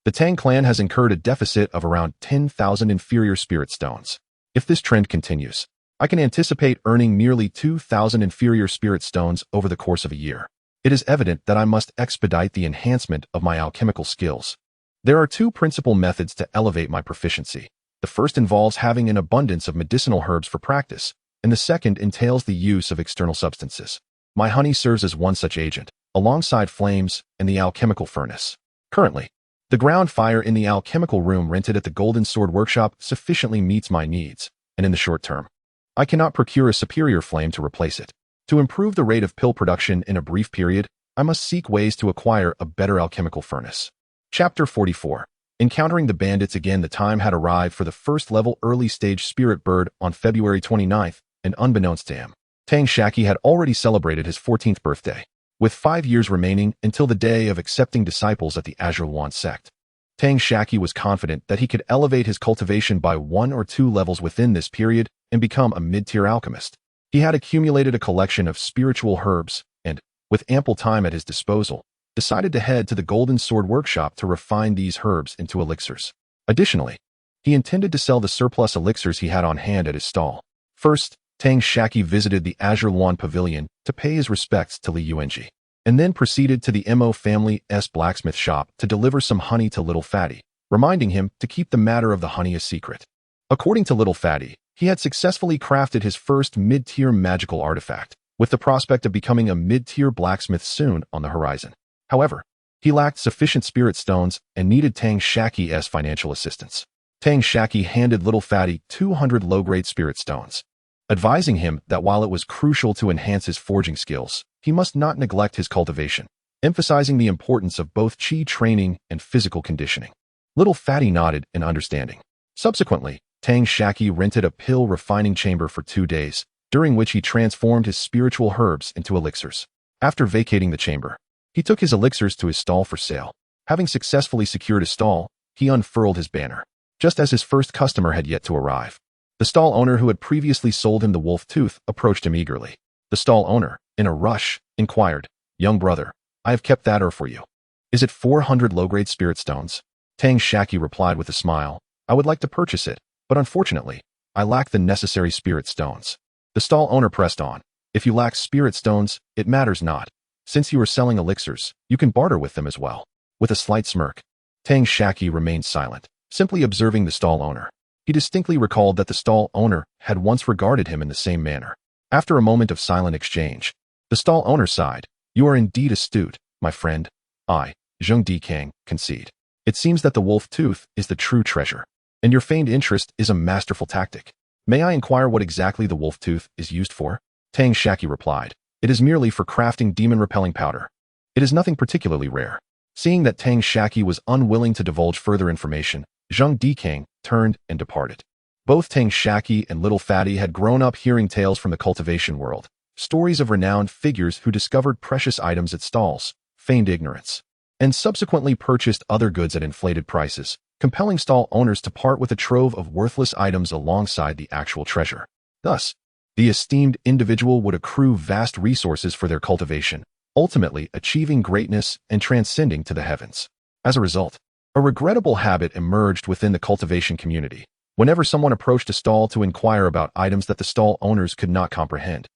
the Tang clan has incurred a deficit of around 10,000 inferior spirit stones. If this trend continues, I can anticipate earning merely 2,000 inferior spirit stones over the course of a year. It is evident that I must expedite the enhancement of my alchemical skills. There are 2 principal methods to elevate my proficiency. The first involves having an abundance of medicinal herbs for practice, and the second entails the use of external substances. My honey serves as one such agent, alongside flames and the alchemical furnace. Currently, the ground fire in the alchemical room rented at the Golden Sword Workshop sufficiently meets my needs, and in the short term, I cannot procure a superior flame to replace it. To improve the rate of pill production in a brief period, I must seek ways to acquire a better alchemical furnace. Chapter 44. Encountering the bandits again. The time had arrived for the first-level early-stage spirit bird on February 29th, and unbeknownst to him, Tang Shaqi had already celebrated his 14th birthday, with 5 years remaining until the day of accepting disciples at the Azure Wand sect. Tang Shaqi was confident that he could elevate his cultivation by 1 or 2 levels within this period and become a mid-tier alchemist. He had accumulated a collection of spiritual herbs and, with ample time at his disposal, decided to head to the Golden Sword Workshop to refine these herbs into elixirs. Additionally, he intended to sell the surplus elixirs he had on hand at his stall. First, Tang Shaqi visited the Azure Wand Pavilion to pay his respects to Li Yuanji, and then proceeded to the Mo family's blacksmith shop to deliver some honey to Little Fatty, reminding him to keep the matter of the honey a secret. According to Little Fatty, he had successfully crafted his first mid-tier magical artifact, with the prospect of becoming a mid-tier blacksmith soon on the horizon. However, he lacked sufficient spirit stones and needed Tang Shaqi's financial assistance. Tang Shaqi handed Little Fatty 200 low-grade spirit stones, advising him that while it was crucial to enhance his forging skills, he must not neglect his cultivation, emphasizing the importance of both chi training and physical conditioning. Little Fatty nodded in understanding. Subsequently, Tang Shaqi rented a pill refining chamber for 2 days, during which he transformed his spiritual herbs into elixirs. After vacating the chamber, he took his elixirs to his stall for sale. Having successfully secured his stall, he unfurled his banner, just as his first customer had yet to arrive. The stall owner who had previously sold him the wolf tooth approached him eagerly. The stall owner, in a rush, inquired, "Young brother, I have kept that for you. Is it 400 low-grade spirit stones?" Tang Shaqi replied with a smile, "I would like to purchase it, but unfortunately, I lack the necessary spirit stones." The stall owner pressed on, "If you lack spirit stones, it matters not. Since you are selling elixirs, you can barter with them as well." With a slight smirk, Tang Shaqi remained silent, simply observing the stall owner. He distinctly recalled that the stall owner had once regarded him in the same manner. After a moment of silent exchange, the stall owner sighed, "You are indeed astute, my friend. I, Zheng Dikang, concede. It seems that the wolf tooth is the true treasure, and your feigned interest is a masterful tactic. May I inquire what exactly the wolf tooth is used for?" Tang Shaqi replied, "It is merely for crafting demon-repelling powder. It is nothing particularly rare." Seeing that Tang Shaqi was unwilling to divulge further information, Zheng Dikang turned and departed. Both Tang Shaqi and Little Fatty had grown up hearing tales from the cultivation world, stories of renowned figures who discovered precious items at stalls, feigned ignorance, and subsequently purchased other goods at inflated prices, compelling stall owners to part with a trove of worthless items alongside the actual treasure. Thus, the esteemed individual would accrue vast resources for their cultivation, ultimately achieving greatness and transcending to the heavens. As a result, a regrettable habit emerged within the cultivation community. Whenever someone approached a stall to inquire about items that the stall owners could not comprehend,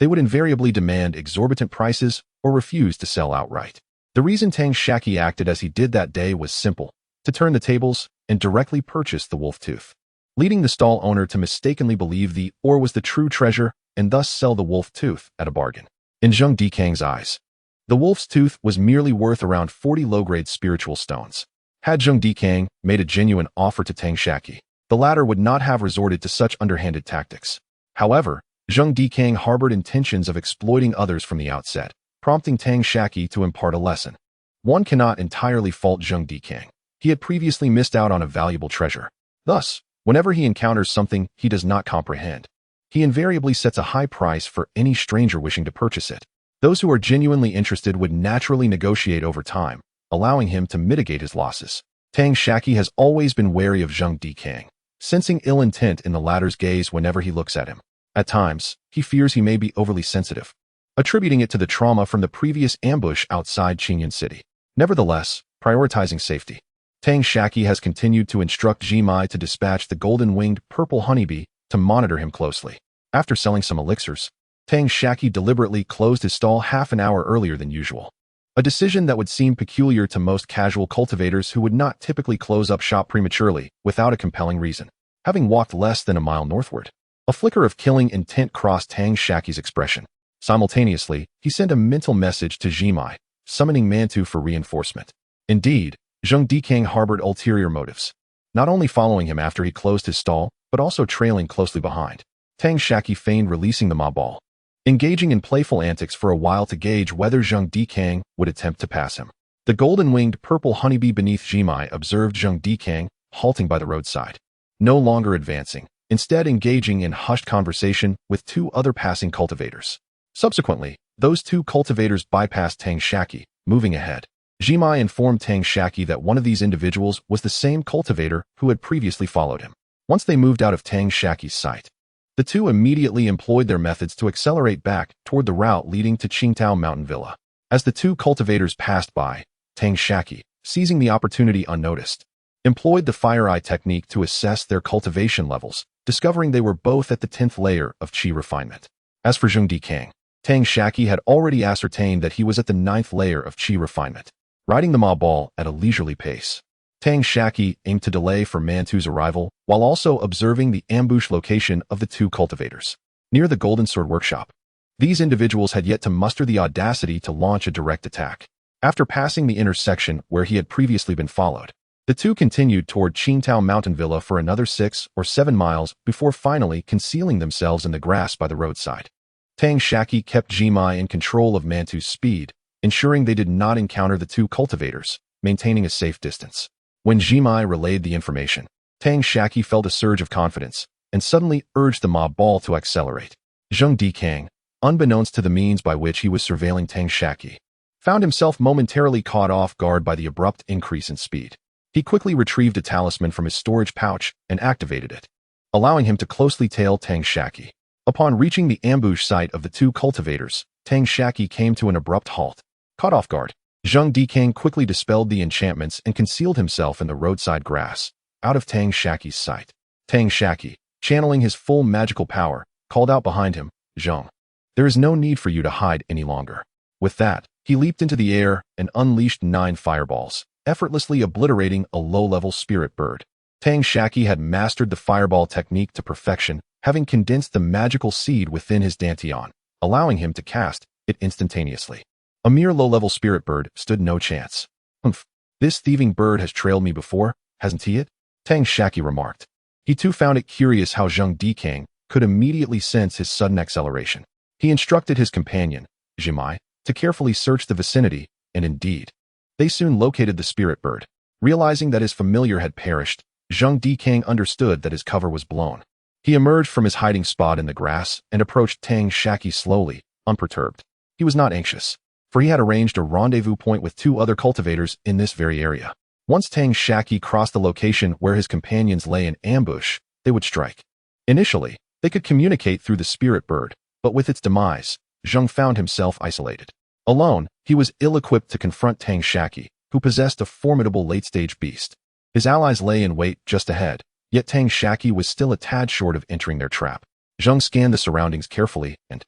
they would invariably demand exorbitant prices or refuse to sell outright. The reason Tang Shaqi acted as he did that day was simple: to turn the tables and directly purchase the wolf tooth, leading the stall owner to mistakenly believe the ore was the true treasure and thus sell the wolf tooth at a bargain. In Zheng Dikang's eyes, the wolf's tooth was merely worth around 40 low-grade spiritual stones. Had Zheng Dikang made a genuine offer to Tang Shaqi, the latter would not have resorted to such underhanded tactics. However, Zheng Dikang harbored intentions of exploiting others from the outset, prompting Tang Shaqi to impart a lesson. One cannot entirely fault Zheng Dikang. He had previously missed out on a valuable treasure. Thus, whenever he encounters something he does not comprehend, he invariably sets a high price for any stranger wishing to purchase it. Those who are genuinely interested would naturally negotiate over time, allowing him to mitigate his losses. Tang Shaqi has always been wary of Zheng Dikang, sensing ill intent in the latter's gaze whenever he looks at him. At times, he fears he may be overly sensitive, attributing it to the trauma from the previous ambush outside Qingyun City. Nevertheless, prioritizing safety, Tang Shaqi has continued to instruct Jimai to dispatch the golden-winged purple honeybee to monitor him closely. After selling some elixirs, Tang Shaqi deliberately closed his stall half an hour earlier than usual, a decision that would seem peculiar to most casual cultivators who would not typically close up shop prematurely without a compelling reason. Having walked less than a mile northward, a flicker of killing intent crossed Tang Shaqi's expression. Simultaneously, he sent a mental message to Jimai, summoning Mantu for reinforcement. Indeed, Zheng Dikang harbored ulterior motives, not only following him after he closed his stall, but also trailing closely behind. Tang Shaqi feigned releasing the mob ball, engaging in playful antics for a while to gauge whether Zheng Dikang would attempt to pass him. The golden-winged purple honeybee beneath Jimai observed Zheng Dikang halting by the roadside, no longer advancing, instead engaging in hushed conversation with two other passing cultivators. Subsequently, those two cultivators bypassed Tang Shaqi, moving ahead. Jimai informed Tang Shaqi that one of these individuals was the same cultivator who had previously followed him. Once they moved out of Tang Shaqi's sight, the two immediately employed their methods to accelerate back toward the route leading to Qingtao Mountain Villa. As the two cultivators passed by, Tang Shaqi, seizing the opportunity unnoticed, employed the fire eye technique to assess their cultivation levels, discovering they were both at the 10th layer of qi refinement. As for Zheng Dikang, Tang Shaqi had already ascertained that he was at the 9th layer of qi refinement. Riding the mob ball at a leisurely pace, Tang Shaqi aimed to delay for Mantu's arrival while also observing the ambush location of the two cultivators. Near the Golden Sword Workshop, these individuals had yet to muster the audacity to launch a direct attack. After passing the intersection where he had previously been followed, the two continued toward Qingtao Mountain Villa for another 6 or 7 miles before finally concealing themselves in the grass by the roadside. Tang Shaqi kept Jimai in control of Mantu's speed, ensuring they did not encounter the two cultivators, maintaining a safe distance. When Jimai relayed the information, Tang Shaqi felt a surge of confidence and suddenly urged the mob ball to accelerate. Zheng Dikang, unbeknownst to the means by which he was surveilling Tang Shaqi, found himself momentarily caught off guard by the abrupt increase in speed. He quickly retrieved a talisman from his storage pouch and activated it, allowing him to closely tail Tang Shaqi. Upon reaching the ambush site of the two cultivators, Tang Shaqi came to an abrupt halt. Caught off guard, Zheng Dikang quickly dispelled the enchantments and concealed himself in the roadside grass, out of Tang Shaqi's sight. Tang Shaqi, channeling his full magical power, called out behind him, "Zheng, there is no need for you to hide any longer." With that, he leaped into the air and unleashed 9 fireballs, effortlessly obliterating a low-level spirit bird. Tang Shaqi had mastered the fireball technique to perfection, having condensed the magical seed within his dantian, allowing him to cast it instantaneously. A mere low-level spirit bird stood no chance. "Humph, this thieving bird has trailed me before, hasn't he it?" Tang Shaqi remarked. He too found it curious how Zheng Dikang could immediately sense his sudden acceleration. He instructed his companion, Jimai, to carefully search the vicinity, and indeed, they soon located the spirit bird. Realizing that his familiar had perished, Zheng Dikang understood that his cover was blown. He emerged from his hiding spot in the grass and approached Tang Shaqi slowly, unperturbed. He was not anxious, for he had arranged a rendezvous point with 2 other cultivators in this very area. Once Tang Shaqi crossed the location where his companions lay in ambush, they would strike. Initially, they could communicate through the spirit bird, but with its demise, Zheng found himself isolated. Alone, he was ill-equipped to confront Tang Shaqi, who possessed a formidable late-stage beast. His allies lay in wait just ahead, yet Tang Shaqi was still a tad short of entering their trap. Zheng scanned the surroundings carefully and,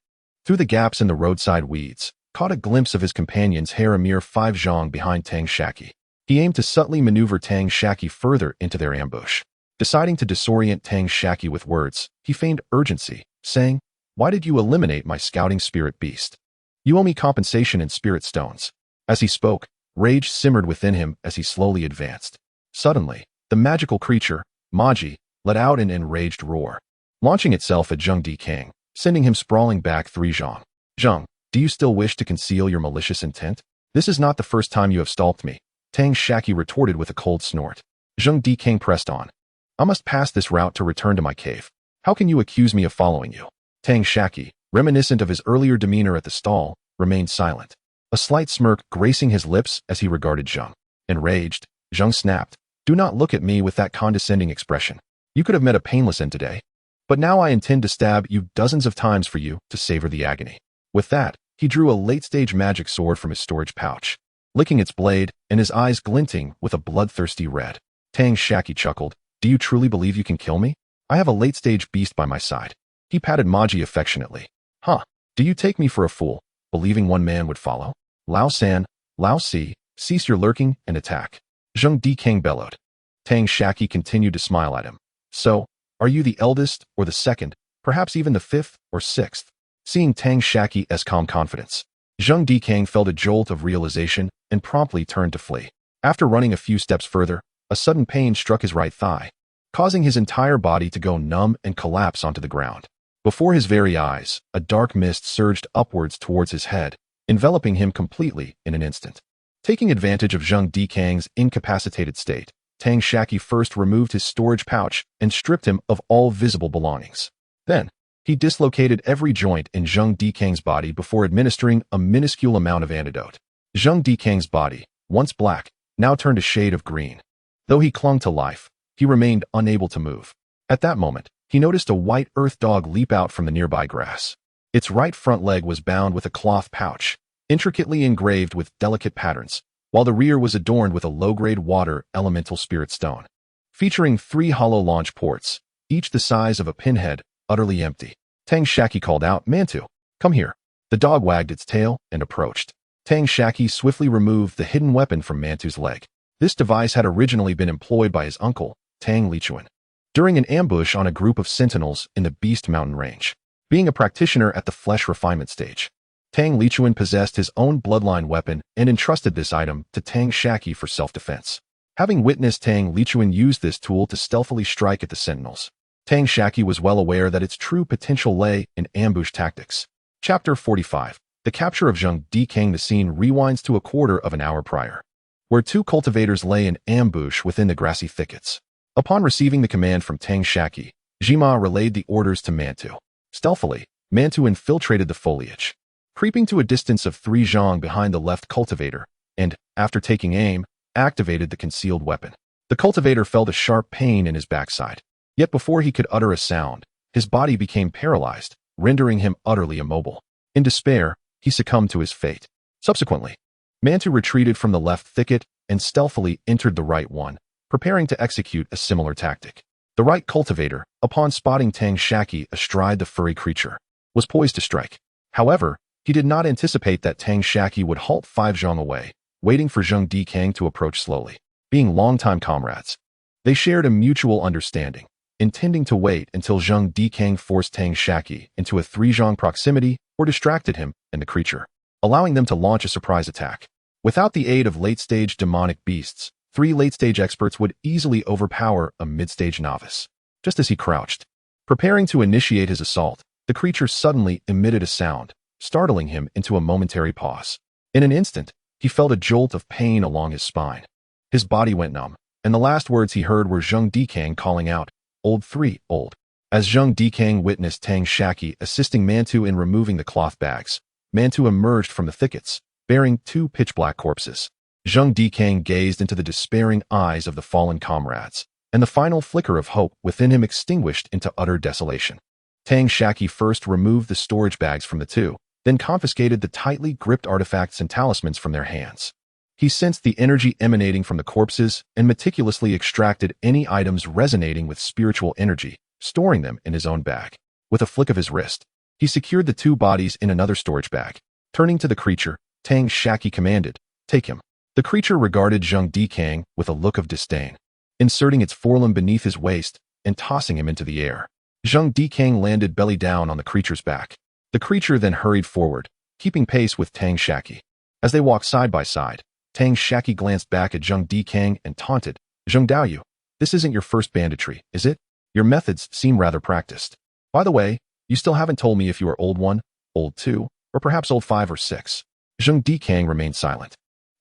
through the gaps in the roadside weeds, caught a glimpse of his companion's hair a mere 5 zhang behind Tang Shaqi. He aimed to subtly maneuver Tang Shaqi further into their ambush. Deciding to disorient Tang Shaqi with words, he feigned urgency, saying, "Why did you eliminate my scouting spirit beast? You owe me compensation in spirit stones." As he spoke, rage simmered within him as he slowly advanced. Suddenly, the magical creature, Maji, let out an enraged roar, launching itself at Zheng Dikang, sending him sprawling back 3 zhang. "Zheng, do you still wish to conceal your malicious intent? This is not the first time you have stalked me," Tang Shaqi retorted with a cold snort. Zheng Dikang pressed on. "I must pass this route to return to my cave. How can you accuse me of following you?" Tang Shaqi, reminiscent of his earlier demeanor at the stall, remained silent, a slight smirk gracing his lips as he regarded Zheng. Enraged, Zheng snapped, "Do not look at me with that condescending expression. You could have met a painless end today. But now I intend to stab you dozens of times for you to savor the agony." With that, he drew a late-stage magic sword from his storage pouch, licking its blade and his eyes glinting with a bloodthirsty red. Tang Shaqi chuckled, "Do you truly believe you can kill me? I have a late-stage beast by my side." He patted Maji affectionately. "Huh, do you take me for a fool, believing one man would follow? Lao San, Lao Si, cease your lurking and attack." Zheng Dikang bellowed. Tang Shaqi continued to smile at him. "So, are you the eldest or the second, perhaps even the 5th or 6th? Seeing Tang Shaqi's calm confidence, Zheng Dikang felt a jolt of realization and promptly turned to flee. After running a few steps further, a sudden pain struck his right thigh, causing his entire body to go numb and collapse onto the ground. Before his very eyes, a dark mist surged upwards towards his head, enveloping him completely in an instant. Taking advantage of Zheng Dikang's incapacitated state, Tang Shaqi first removed his storage pouch and stripped him of all visible belongings. Then, he dislocated every joint in Zheng Dikang's body before administering a minuscule amount of antidote. Zheng Dikang's body, once black, now turned a shade of green. Though he clung to life, he remained unable to move. At that moment, he noticed a white earth dog leap out from the nearby grass. Its right front leg was bound with a cloth pouch, intricately engraved with delicate patterns, while the rear was adorned with a low-grade water elemental spirit stone, featuring 3 hollow launch ports, each the size of a pinhead, utterly empty. Tang Shaqi called out, "Mantu, come here." The dog wagged its tail and approached. Tang Shaqi swiftly removed the hidden weapon from Mantu's leg. This device had originally been employed by his uncle, Tang Lichuan, during an ambush on a group of sentinels in the Beast Mountain range. Being a practitioner at the flesh refinement stage, Tang Lichuan possessed his own bloodline weapon and entrusted this item to Tang Shaqi for self-defense. Having witnessed Tang Lichuan use this tool to stealthily strike at the sentinels, Tang Shaqi was well aware that its true potential lay in ambush tactics. Chapter 45. The capture of Zheng Dikang. The scene rewinds to a quarter of an hour prior, where 2 cultivators lay in ambush within the grassy thickets. Upon receiving the command from Tang Shaqi, Jima relayed the orders to Mantu. Stealthily, Mantu infiltrated the foliage, creeping to a distance of 3 zhang behind the left cultivator, and, after taking aim, activated the concealed weapon. The cultivator felt a sharp pain in his backside, yet before he could utter a sound, his body became paralyzed, rendering him utterly immobile. In despair, he succumbed to his fate. Subsequently, Mantu retreated from the left thicket and stealthily entered the right one, preparing to execute a similar tactic. The right cultivator, upon spotting Tang Shaqi astride the furry creature, was poised to strike. However, he did not anticipate that Tang Shaqi would halt 5 zhang away, waiting for Zheng Dikang to approach slowly. Being longtime comrades, they shared a mutual understanding, intending to wait until Zheng Dikang forced Tang Shaqi into a 3 zhang proximity or distracted him and the creature, allowing them to launch a surprise attack. Without the aid of late-stage demonic beasts, 3 late-stage experts would easily overpower a mid-stage novice. Just as he crouched, preparing to initiate his assault, the creature suddenly emitted a sound, startling him into a momentary pause. In an instant, he felt a jolt of pain along his spine. His body went numb, and the last words he heard were Zheng Dikang calling out, "Old 3, old." As Zheng Dikang witnessed Tang Shaqi assisting Mantu in removing the cloth bags, Mantu emerged from the thickets, bearing 2 pitch-black corpses. Zheng Dikang gazed into the despairing eyes of the fallen comrades, and the final flicker of hope within him extinguished into utter desolation. Tang Shaqi first removed the storage bags from the 2, then confiscated the tightly gripped artifacts and talismans from their hands. He sensed the energy emanating from the corpses and meticulously extracted any items resonating with spiritual energy, storing them in his own bag. With a flick of his wrist, he secured the two bodies in another storage bag. Turning to the creature, Tang Shaqi commanded, "Take him." The creature regarded Zheng Dikang with a look of disdain, inserting its forelimb beneath his waist and tossing him into the air. Zheng Dikang landed belly down on the creature's back. The creature then hurried forward, keeping pace with Tang Shaqi. As they walked side by side, Tang Shaqi glanced back at Zheng Dikang and taunted, "Zheng Daoyu, this isn't your first banditry, is it? Your methods seem rather practiced. By the way, you still haven't told me if you are old 1, old 2, or perhaps old 5 or 6. Zheng Dikang remained silent,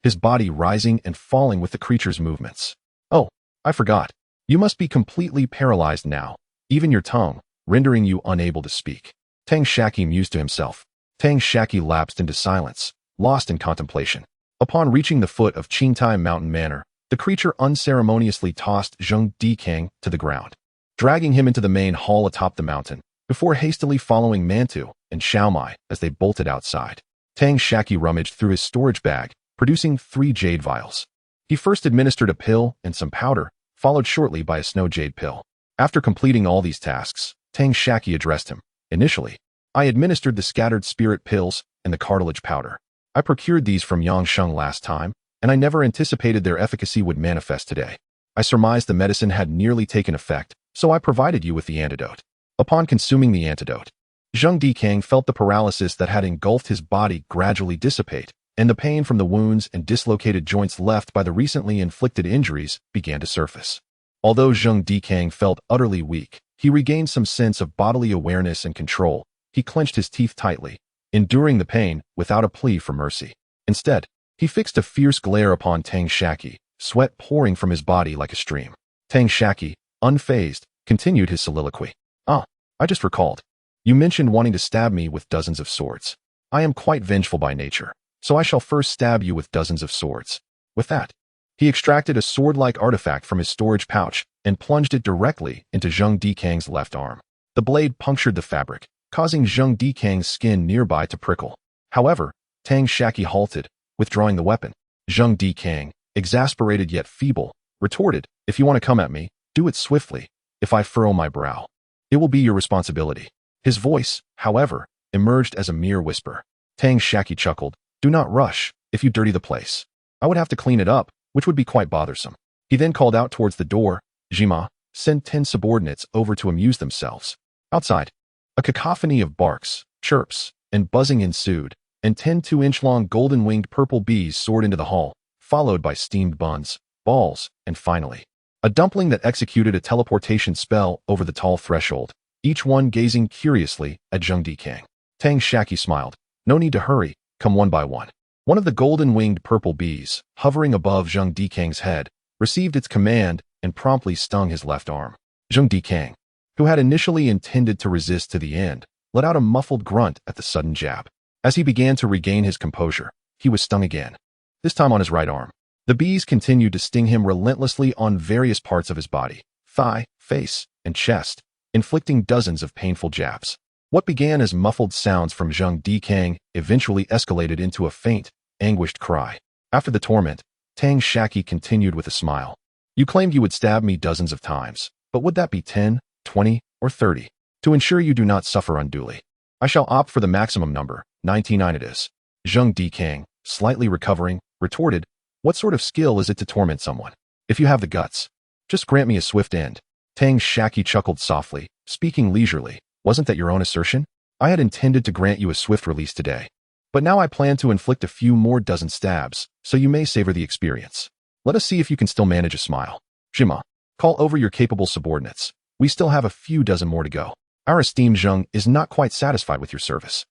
his body rising and falling with the creature's movements. "Oh, I forgot. You must be completely paralyzed now, even your tongue, rendering you unable to speak." Tang Shaqi mused to himself. Tang Shaqi lapsed into silence, lost in contemplation. Upon reaching the foot of Qingtai Mountain Manor, the creature unceremoniously tossed Zheng Dikang to the ground, dragging him into the main hall atop the mountain, before hastily following Mantu and Xiaomai as they bolted outside. Tang Shaqi rummaged through his storage bag, producing 3 jade vials. He first administered a pill and some powder, followed shortly by a snow jade pill. After completing all these tasks, Tang Shaqi addressed him. "Initially, I administered the scattered spirit pills and the cartilage powder. I procured these from Yangsheng last time, and I never anticipated their efficacy would manifest today. I surmised the medicine had nearly taken effect, so I provided you with the antidote." Upon consuming the antidote, Zheng Dikang felt the paralysis that had engulfed his body gradually dissipate, and the pain from the wounds and dislocated joints left by the recently inflicted injuries began to surface. Although Zheng Dikang felt utterly weak, he regained some sense of bodily awareness and control. He clenched his teeth tightly, enduring the pain without a plea for mercy. Instead, he fixed a fierce glare upon Tang Shaqi, sweat pouring from his body like a stream. Tang Shaqi, unfazed, continued his soliloquy. "Ah, I just recalled. You mentioned wanting to stab me with dozens of swords. I am quite vengeful by nature, so I shall first stab you with dozens of swords." With that, he extracted a sword-like artifact from his storage pouch and plunged it directly into Zheng Dikang's left arm. The blade punctured the fabric, causing Zheng Dikang's skin nearby to prickle. However, Tang Shaqi halted, withdrawing the weapon. Zheng Dikang, exasperated yet feeble, retorted, "If you want to come at me, do it swiftly. If I furrow my brow, it will be your responsibility." His voice, however, emerged as a mere whisper. Tang Shaqi chuckled, "Do not rush. If you dirty the place, I would have to clean it up, which would be quite bothersome." He then called out towards the door, "Jima, send 10 subordinates over to amuse themselves." Outside, a cacophony of barks, chirps, and buzzing ensued, and 10 2-inch-long golden-winged purple bees soared into the hall, followed by steamed buns, balls, and finally, a dumpling that executed a teleportation spell over the tall threshold, each one gazing curiously at Zheng Dikang. Tang Shaqi smiled. "No need to hurry, come one by one." One of the golden-winged purple bees, hovering above Zheng Dikang's head, received its command and promptly stung his left arm. Zheng Dikang, who had initially intended to resist to the end, let out a muffled grunt at the sudden jab. As he began to regain his composure, he was stung again, this time on his right arm. The bees continued to sting him relentlessly on various parts of his body, thigh, face, and chest, inflicting dozens of painful jabs. What began as muffled sounds from Zheng Dikang eventually escalated into a faint, anguished cry. After the torment, Tang Shaqi continued with a smile. "You claimed you would stab me dozens of times, but would that be 10, 20, or 30? To ensure you do not suffer unduly, I shall opt for the maximum number, 99 it is." Zheng Dikang, slightly recovering, retorted, "What sort of skill is it to torment someone? If you have the guts, just grant me a swift end." Tang Shaqi chuckled softly, speaking leisurely. "Wasn't that your own assertion? I had intended to grant you a swift release today, but now I plan to inflict a few more dozen stabs, so you may savor the experience. Let us see if you can still manage a smile. Jima, call over your capable subordinates. We still have a few dozen more to go. Our esteemed Zheng is not quite satisfied with your service."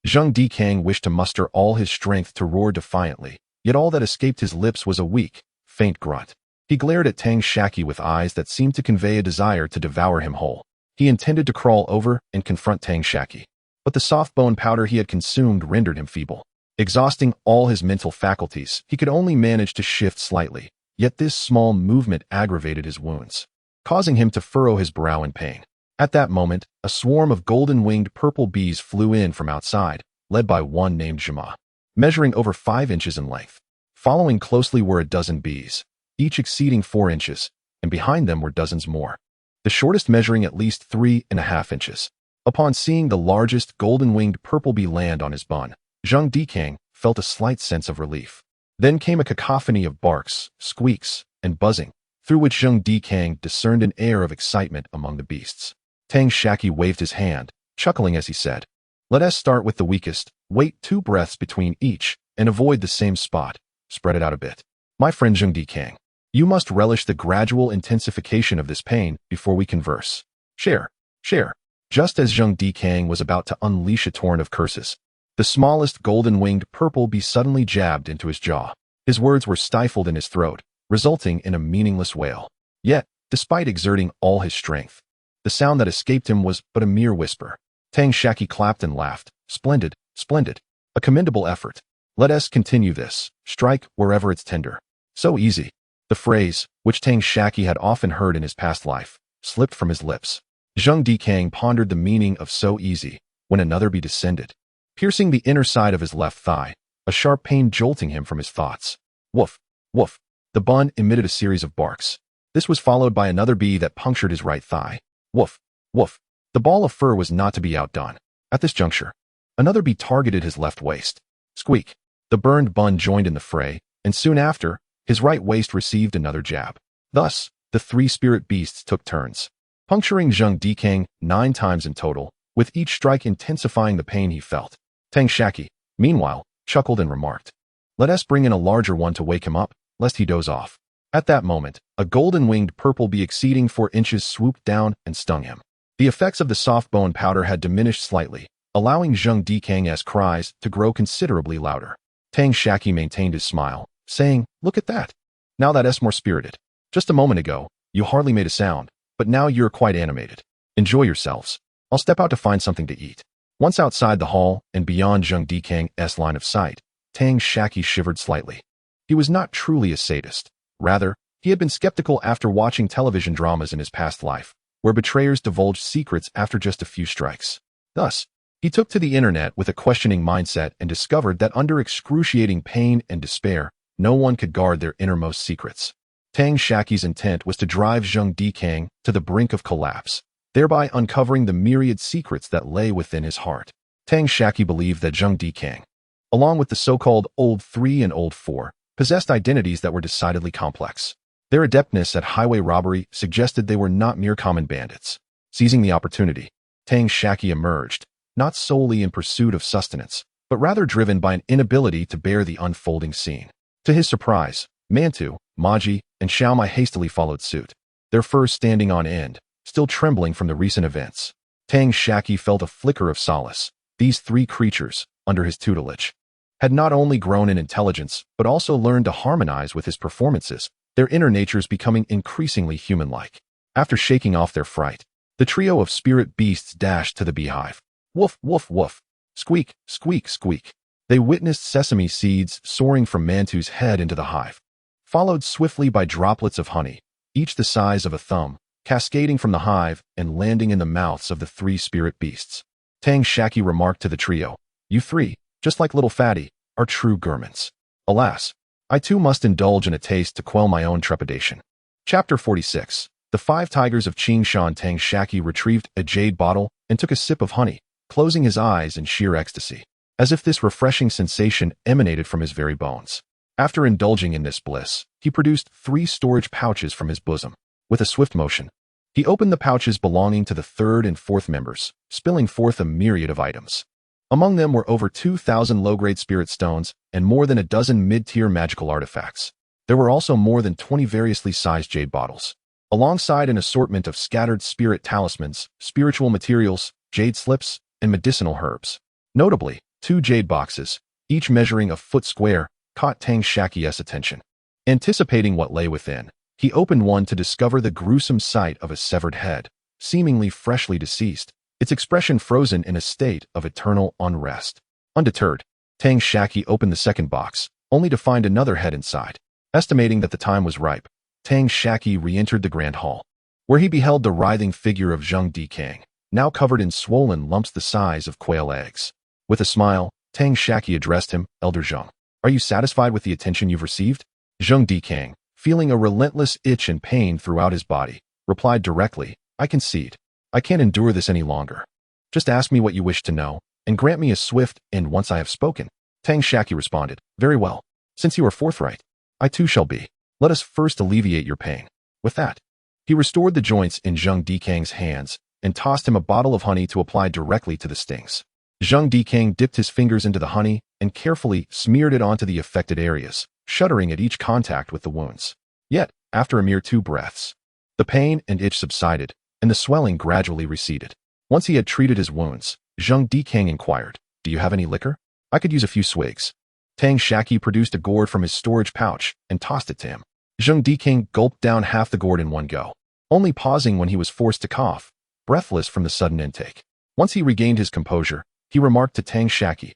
Zheng Dikang wished to muster all his strength to roar defiantly, yet all that escaped his lips was a weak, faint grunt. He glared at Tang Shaqi with eyes that seemed to convey a desire to devour him whole. He intended to crawl over and confront Tang Shaqi, but the soft bone powder he had consumed rendered him feeble. Exhausting all his mental faculties, he could only manage to shift slightly, yet this small movement aggravated his wounds, causing him to furrow his brow in pain. At that moment, a swarm of golden-winged purple bees flew in from outside, led by one named Jama, measuring over 5 inches in length. Following closely were a dozen bees, each exceeding 4 inches, and behind them were dozens more, the shortest measuring at least 3.5 inches. Upon seeing the largest golden-winged purple bee land on his bun, Zhang Dikang felt a slight sense of relief. Then came a cacophony of barks, squeaks, and buzzing, through which Zhang Dikang discerned an air of excitement among the beasts. Tang Shaqi waved his hand, chuckling as he said, "Let us start with the weakest, wait 2 breaths between each, and avoid the same spot. Spread it out a bit. My friend Zhang Dikang, you must relish the gradual intensification of this pain before we converse. Share, share." Just as Zhang Dikang was about to unleash a torrent of curses, the smallest golden-winged purple bee suddenly jabbed into his jaw. His words were stifled in his throat, resulting in a meaningless wail. Yet, despite exerting all his strength, the sound that escaped him was but a mere whisper. Tang Shaqi clapped and laughed. "Splendid, splendid. A commendable effort. Let us continue this. Strike wherever it's tender. So easy." The phrase, which Tang Shaqi had often heard in his past life, slipped from his lips. Zhang Dikang pondered the meaning of "so easy" when another bee descended, piercing the inner side of his left thigh, a sharp pain jolting him from his thoughts. Woof, woof. The bun emitted a series of barks. This was followed by another bee that punctured his right thigh. Woof, woof. The ball of fur was not to be outdone. At this juncture, another bee targeted his left waist. Squeak. The burned bun joined in the fray, and soon after, his right waist received another jab. Thus, the 3 spirit beasts took turns, puncturing Zhang Dikang 9 times in total, with each strike intensifying the pain he felt. Tang Shaqi, meanwhile, chuckled and remarked, "Let us bring in a larger one to wake him up, lest he doze off." At that moment, a golden-winged purple bee exceeding 4 inches swooped down and stung him. The effects of the soft bone powder had diminished slightly, allowing Zhang Dikang's cries to grow considerably louder. Tang Shaqi maintained his smile, saying, "Look at that. Now that's more spirited. Just a moment ago, you hardly made a sound, but now you're quite animated. Enjoy yourselves. I'll step out to find something to eat." Once outside the hall and beyond Zhang Dikang's line of sight, Tang Shaqi shivered slightly. He was not truly a sadist. Rather, he had been skeptical after watching television dramas in his past life, where betrayers divulged secrets after just a few strikes. Thus, he took to the internet with a questioning mindset and discovered that under excruciating pain and despair, no one could guard their innermost secrets. Tang Shaqi's intent was to drive Zhang Dikang to the brink of collapse, thereby uncovering the myriad secrets that lay within his heart. Tang Shaqi believed that Zhang Dikang, along with the so-called Old 3 and Old 4, possessed identities that were decidedly complex. Their adeptness at highway robbery suggested they were not mere common bandits. Seizing the opportunity, Tang Shaqi emerged, not solely in pursuit of sustenance, but rather driven by an inability to bear the unfolding scene. To his surprise, Mantu, Maji, and Xiaomai hastily followed suit, their furs standing on end, still trembling from the recent events. Tang Shaqi felt a flicker of solace. These 3 creatures, under his tutelage, had not only grown in intelligence, but also learned to harmonize with his performances, their inner natures becoming increasingly human-like. After shaking off their fright, the trio of spirit beasts dashed to the beehive. Woof, woof, woof. Squeak, squeak, squeak. They witnessed sesame seeds soaring from Mantu's head into the hive, followed swiftly by droplets of honey, each the size of a thumb, cascading from the hive and landing in the mouths of the 3 spirit beasts. Tang Shaqi remarked to the trio, "You 3, just like little fatty, are true gourmands. Alas, I too must indulge in a taste to quell my own trepidation." Chapter 46. The 5 Tigers of Qingshan. Tang Shaqi retrieved a jade bottle and took a sip of honey, closing his eyes in sheer ecstasy, as if this refreshing sensation emanated from his very bones. After indulging in this bliss, he produced 3 storage pouches from his bosom. With a swift motion, he opened the pouches belonging to the 3rd and 4th members, spilling forth a myriad of items. Among them were over 2,000 low-grade spirit stones and more than a dozen mid-tier magical artifacts. There were also more than 20 variously sized jade bottles, alongside an assortment of scattered spirit talismans, spiritual materials, jade slips, and medicinal herbs. Notably, 2 jade boxes, each measuring a foot square, caught Tang Shaqi's attention. Anticipating what lay within, he opened one to discover the gruesome sight of a severed head, seemingly freshly deceased, its expression frozen in a state of eternal unrest. Undeterred, Tang Shaqi opened the second box, only to find another head inside. Estimating that the time was ripe, Tang Shaqi re-entered the grand hall, where he beheld the writhing figure of Zhang Dikang, now covered in swollen lumps the size of quail eggs. With a smile, Tang Shaqi addressed him, Elder Zheng. Are you satisfied with the attention you've received? Zheng Dikang, feeling a relentless itch and pain throughout his body, replied directly, I concede. I can't endure this any longer. Just ask me what you wish to know, and grant me a swift end once I have spoken. Tang Shaqi responded, very well. Since you are forthright, I too shall be. Let us first alleviate your pain. With that, he restored the joints in Zheng Dikang's hands and tossed him a bottle of honey to apply directly to the stings. Zheng Dikang dipped his fingers into the honey and carefully smeared it onto the affected areas, shuddering at each contact with the wounds. Yet, after a mere 2 breaths, the pain and itch subsided, and the swelling gradually receded. Once he had treated his wounds, Zheng Dikang inquired, do you have any liquor? I could use a few swigs. Tang Shaqi produced a gourd from his storage pouch and tossed it to him. Zheng Dikang gulped down half the gourd in one go, only pausing when he was forced to cough, breathless from the sudden intake. Once he regained his composure, he remarked to Tang Shaqi,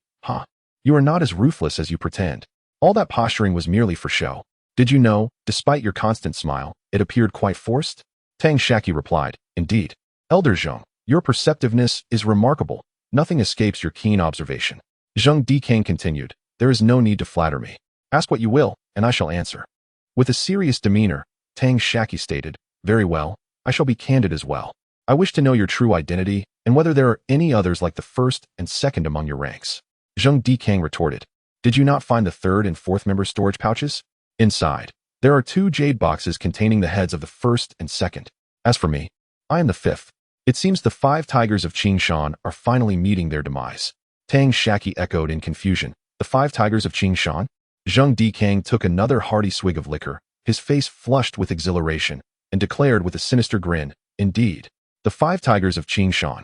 you are not as ruthless as you pretend. All that posturing was merely for show. Did you know, despite your constant smile, it appeared quite forced? Tang Shaqi replied, indeed. Elder Zheng, your perceptiveness is remarkable. Nothing escapes your keen observation. Zheng Dikang continued, there is no need to flatter me. Ask what you will, and I shall answer. With a serious demeanor, Tang Shaqi stated, very well, I shall be candid as well. I wish to know your true identity and whether there are any others like the first and second among your ranks. Zheng Dikang retorted, did you not find the 3rd and 4th member storage pouches? Inside, there are 2 jade boxes containing the heads of the 1st and 2nd. As for me, I am the 5th. It seems the 5 tigers of Qingshan are finally meeting their demise. Tang Shaqi echoed in confusion, the 5 tigers of Qingshan? Zheng Dikang took another hearty swig of liquor, his face flushed with exhilaration, and declared with a sinister grin, indeed, the 5 tigers of Qingshan.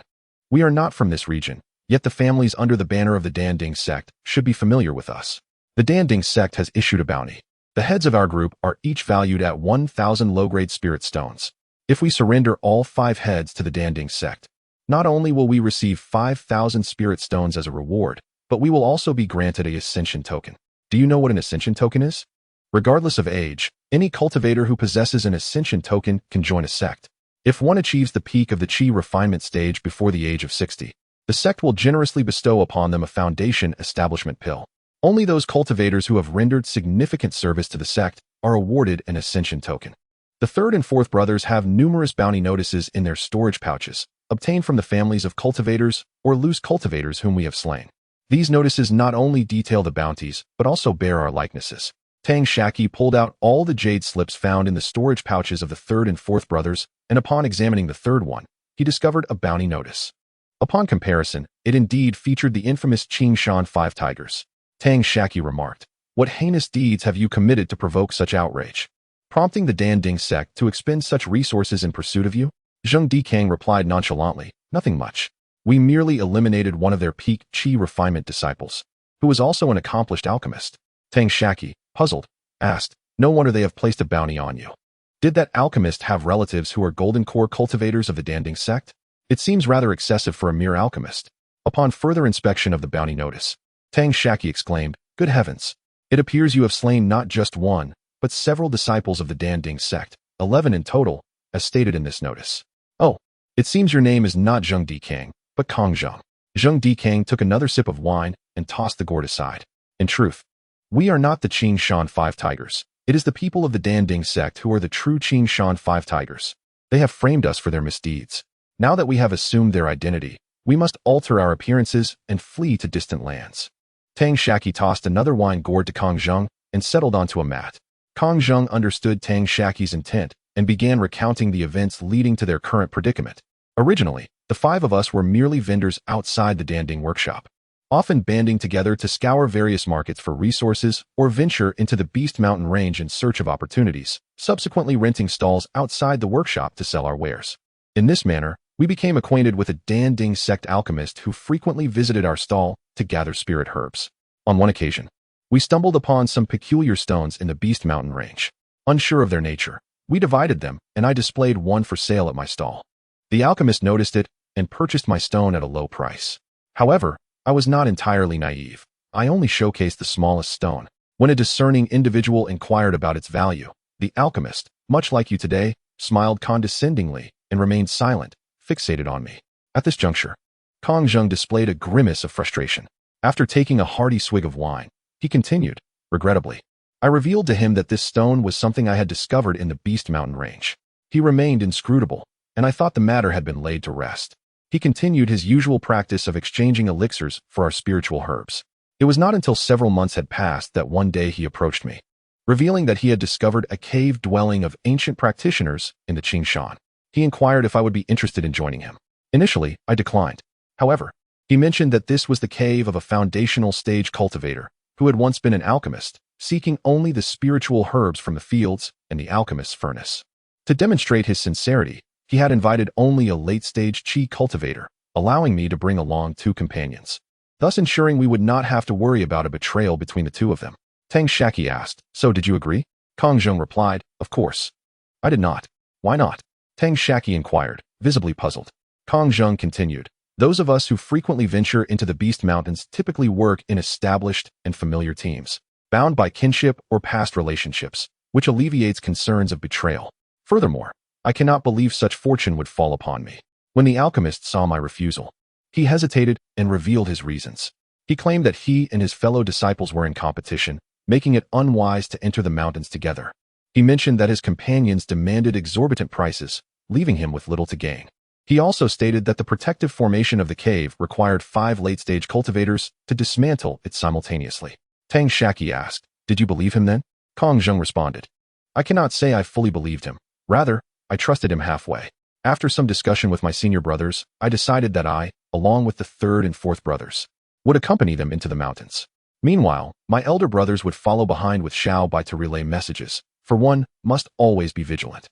We are not from this region, yet the families under the banner of the Danding sect should be familiar with us. The Danding sect has issued a bounty. The heads of our group are each valued at 1,000 low-grade spirit stones. If we surrender all 5 heads to the Danding sect, not only will we receive 5,000 spirit stones as a reward, but we will also be granted a ascension token. Do you know what an ascension token is? Regardless of age, any cultivator who possesses an ascension token can join a sect. If one achieves the peak of the Qi refinement stage before the age of 60, the sect will generously bestow upon them a foundation establishment pill. Only those cultivators who have rendered significant service to the sect are awarded an ascension token. The 3rd and 4th brothers have numerous bounty notices in their storage pouches, obtained from the families of cultivators or loose cultivators whom we have slain. These notices not only detail the bounties, but also bear our likenesses. Tang Shaqi pulled out all the jade slips found in the storage pouches of the 3rd and 4th brothers, and upon examining the 3rd one, he discovered a bounty notice. Upon comparison, it indeed featured the infamous Qingshan 5 tigers. Tang Shaqi remarked, what heinous deeds have you committed to provoke such outrage, prompting the Danding sect to expend such resources in pursuit of you? Zheng Dikang replied nonchalantly, nothing much. We merely eliminated one of their peak Qi refinement disciples, who was also an accomplished alchemist. Tang Shaqi, puzzled, asked, no wonder they have placed a bounty on you. Did that alchemist have relatives who are golden core cultivators of the Danding sect? It seems rather excessive for a mere alchemist. Upon further inspection of the bounty notice, Tang Shaqi exclaimed, good heavens! It appears you have slain not just one, but several disciples of the Danding sect, 11 in total, as stated in this notice. Oh, it seems your name is not Zheng Dikang, but Kong Zheng. Zheng Dikang took another sip of wine and tossed the gourd aside. In truth, we are not the Qingshan 5 tigers. It is the people of the Danding sect who are the true Qingshan 5 tigers. They have framed us for their misdeeds. Now that we have assumed their identity, we must alter our appearances and flee to distant lands. Tang Shaqi tossed another wine gourd to Kong Zheng and settled onto a mat. Kong Zheng understood Tang Shaqqi's intent and began recounting the events leading to their current predicament. Originally, the 5 of us were merely vendors outside the Danding workshop, often banding together to scour various markets for resources or venture into the Beast Mountain range in search of opportunities, subsequently renting stalls outside the workshop to sell our wares. In this manner, we became acquainted with a Danding sect alchemist who frequently visited our stall to gather spirit herbs. On one occasion, we stumbled upon some peculiar stones in the Beast Mountain range. Unsure of their nature, we divided them, and I displayed one for sale at my stall. The alchemist noticed it and purchased my stone at a low price. However, I was not entirely naive. I only showcased the smallest stone. When a discerning individual inquired about its value, the alchemist, much like you today, smiled condescendingly and remained silent, fixated on me. At this juncture, Kang Zheng displayed a grimace of frustration. After taking a hearty swig of wine, he continued, regrettably. I revealed to him that this stone was something I had discovered in the Beast Mountain range. He remained inscrutable, and I thought the matter had been laid to rest. He continued his usual practice of exchanging elixirs for our spiritual herbs. It was not until several months had passed that one day he approached me, revealing that he had discovered a cave dwelling of ancient practitioners in the Xianxia. He inquired if I would be interested in joining him. Initially, I declined. However, he mentioned that this was the cave of a foundational stage cultivator who had once been an alchemist, seeking only the spiritual herbs from the fields and the alchemist's furnace. To demonstrate his sincerity, he had invited only a late-stage chi cultivator, allowing me to bring along 2 companions, thus ensuring we would not have to worry about a betrayal between the 2 of them. Tang Shaqi asked, so did you agree? Kang Zheng replied, of course. I did not. Why not? Tang Shaqi inquired, visibly puzzled. Kang Zheng continued, those of us who frequently venture into the Beast Mountains typically work in established and familiar teams, bound by kinship or past relationships, which alleviates concerns of betrayal. Furthermore, I cannot believe such fortune would fall upon me. When the alchemist saw my refusal, he hesitated and revealed his reasons. He claimed that he and his fellow disciples were in competition, making it unwise to enter the mountains together. He mentioned that his companions demanded exorbitant prices, leaving him with little to gain. He also stated that the protective formation of the cave required 5 late-stage cultivators to dismantle it simultaneously. Tang Shaqi asked, did you believe him then? Kang Zheng responded, I cannot say I fully believed him. Rather, I trusted him halfway. After some discussion with my senior brothers, I decided that I, along with the 3rd and 4th brothers, would accompany them into the mountains. Meanwhile, my elder brothers would follow behind with Xiao Bai to relay messages, for one must always be vigilant.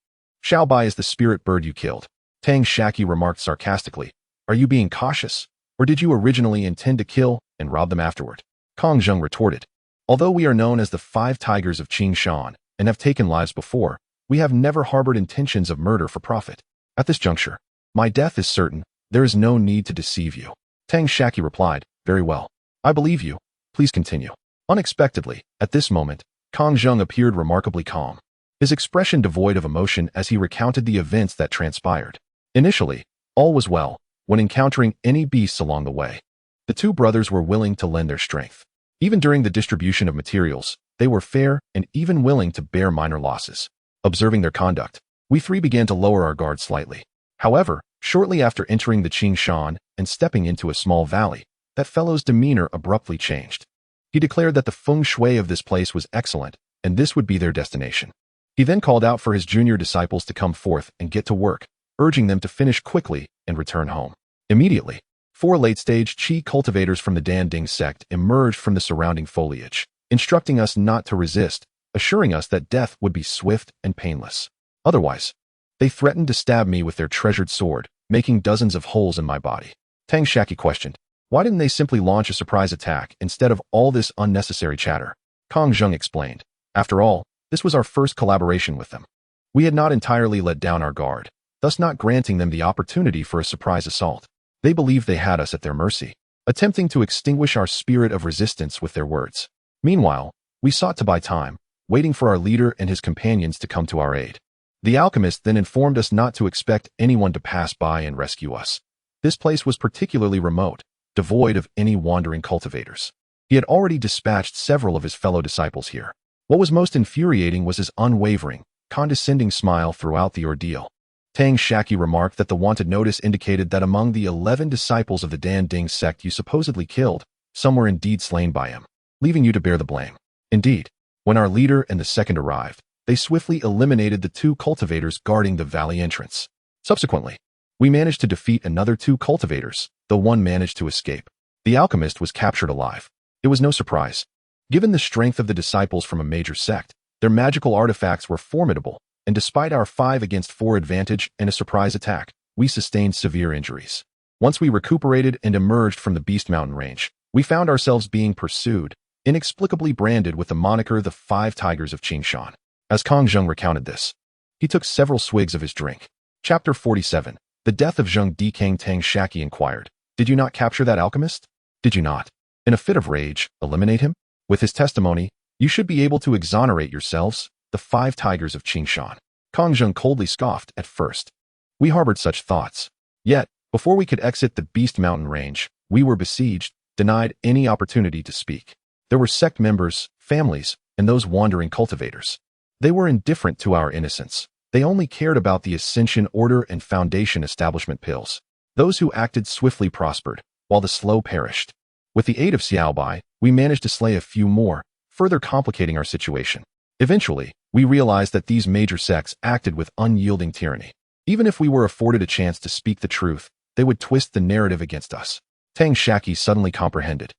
Xiao Bai is the spirit bird you killed. Tang Shaqi remarked sarcastically, are you being cautious, or did you originally intend to kill and rob them afterward? Kang Zheng retorted, although we are known as the 5 tigers of Xianxia and have taken lives before, we have never harbored intentions of murder for profit. At this juncture, my death is certain. There is no need to deceive you. Tang Shaqi replied, very well. I believe you. Please continue. Unexpectedly, at this moment, Kang Zheng appeared remarkably calm, his expression devoid of emotion as he recounted the events that transpired. Initially, all was well when encountering any beasts along the way. The 2 brothers were willing to lend their strength. Even during the distribution of materials, they were fair and even willing to bear minor losses. Observing their conduct, we 3 began to lower our guard slightly. However, shortly after entering the Xianxia and stepping into a small valley, that fellow's demeanor abruptly changed. He declared that the feng shui of this place was excellent, and this would be their destination. He then called out for his junior disciples to come forth and get to work, urging them to finish quickly and return home. Immediately, 4 late-stage chi cultivators from the Danding sect emerged from the surrounding foliage, instructing us not to resist, assuring us that death would be swift and painless. Otherwise, they threatened to stab me with their treasured sword, making dozens of holes in my body. Tang Shaqi questioned, why didn't they simply launch a surprise attack instead of all this unnecessary chatter? Kang Zheng explained, after all, this was our first collaboration with them. We had not entirely let down our guard, thus not granting them the opportunity for a surprise assault. They believed they had us at their mercy, attempting to extinguish our spirit of resistance with their words. Meanwhile, we sought to buy time, waiting for our leader and his companions to come to our aid. The alchemist then informed us not to expect anyone to pass by and rescue us. This place was particularly remote, devoid of any wandering cultivators. He had already dispatched several of his fellow disciples here. What was most infuriating was his unwavering, condescending smile throughout the ordeal. Tang Shaqi remarked that the wanted notice indicated that among the 11 disciples of the Danding sect you supposedly killed, some were indeed slain by him, leaving you to bear the blame. Indeed, when our leader and the 2nd arrived, they swiftly eliminated the 2 cultivators guarding the valley entrance. Subsequently, we managed to defeat another 2 cultivators, though one managed to escape. The alchemist was captured alive. It was no surprise. Given the strength of the disciples from a major sect, their magical artifacts were formidable, and despite our 5 against 4 advantage and a surprise attack, we sustained severe injuries. Once we recuperated and emerged from the Beast Mountain range, we found ourselves being pursued, inexplicably branded with the moniker the 5 Tigers of Xianxia. As Kang Zheng recounted this, he took several swigs of his drink. Chapter 47. The death of Zheng Dikang. Tang Shaqi inquired, did you not capture that alchemist? Did you not, in a fit of rage, eliminate him? With his testimony, you should be able to exonerate yourselves, the 5 Tigers of Xianxia. Kang Zheng coldly scoffed at first. We harbored such thoughts. Yet, Before we could exit the Beast Mountain range, we were besieged, denied any opportunity to speak. There were sect members, families, and those wandering cultivators. They were indifferent to our innocence. They only cared about the Ascension Order and Foundation establishment pills. Those who acted swiftly prospered, while the slow perished. With the aid of Xiaobai, we managed to slay a few more, further complicating our situation. Eventually, we realized that these major sects acted with unyielding tyranny. Even if we were afforded a chance to speak the truth, they would twist the narrative against us. Tang Shaqi suddenly comprehended.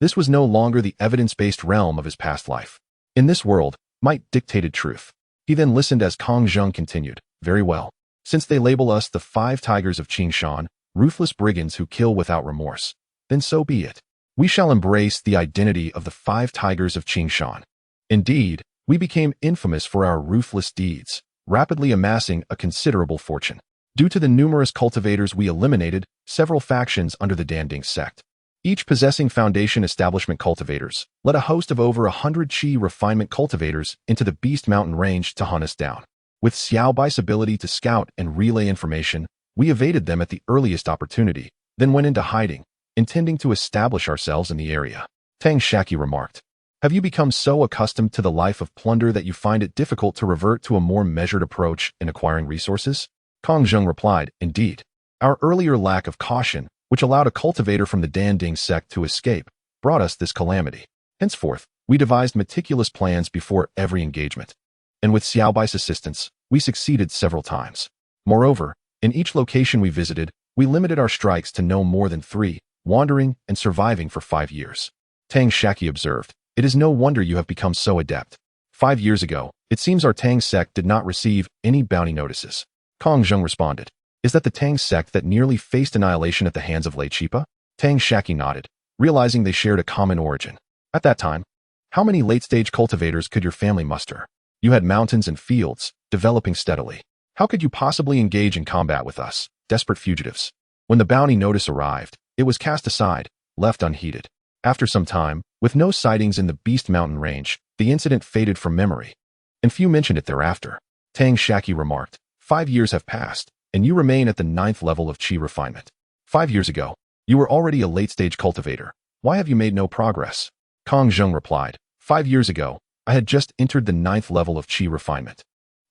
This was no longer the evidence-based realm of his past life. In this world, might dictated truth. He then listened as Kong Zheng continued. Very well. Since they label us the 5 tigers of Qingshan, ruthless brigands who kill without remorse, then so be it. We shall embrace the identity of the 5 tigers of Qingshan. Indeed, we became infamous for our ruthless deeds, rapidly amassing a considerable fortune. Due to the numerous cultivators we eliminated, several factions under the Danding sect, each possessing Foundation establishment cultivators, led a host of over 100 Qi refinement cultivators into the Beast Mountain range to hunt us down. With Xiaobai's ability to scout and relay information, we evaded them at the earliest opportunity, then went into hiding, intending to establish ourselves in the area. Tang Shaqi remarked, "Have you become so accustomed to the life of plunder that you find it difficult to revert to a more measured approach in acquiring resources?" Kong Zheng replied, "Indeed. Our earlier lack of caution, which allowed a cultivator from the Danding sect to escape, brought us this calamity. Henceforth, we devised meticulous plans before every engagement. And with Xiaobai's assistance, we succeeded several times. Moreover, in each location we visited, we limited our strikes to no more than 3, wandering and surviving for 5 years." Tang Shaqi observed, "It is no wonder you have become so adept. 5 years ago, it seems our Tang sect did not receive any bounty notices." Kong Zheng responded, "Is that the Tang sect that nearly faced annihilation at the hands of Lei Chipa?" Tang Shaqi nodded, realizing they shared a common origin. "At that time, how many late-stage cultivators could your family muster? You had mountains and fields, developing steadily. How could you possibly engage in combat with us, desperate fugitives? When the bounty notice arrived, it was cast aside, left unheeded. After some time, with no sightings in the Beast Mountain range, the incident faded from memory, and few mentioned it thereafter." Tang Shaqi remarked, 5 years have passed, and you remain at the 9th level of Qi refinement. 5 years ago, you were already a late-stage cultivator. Why have you made no progress?" Kong Zheng replied, 5 years ago, I had just entered the 9th level of Qi refinement,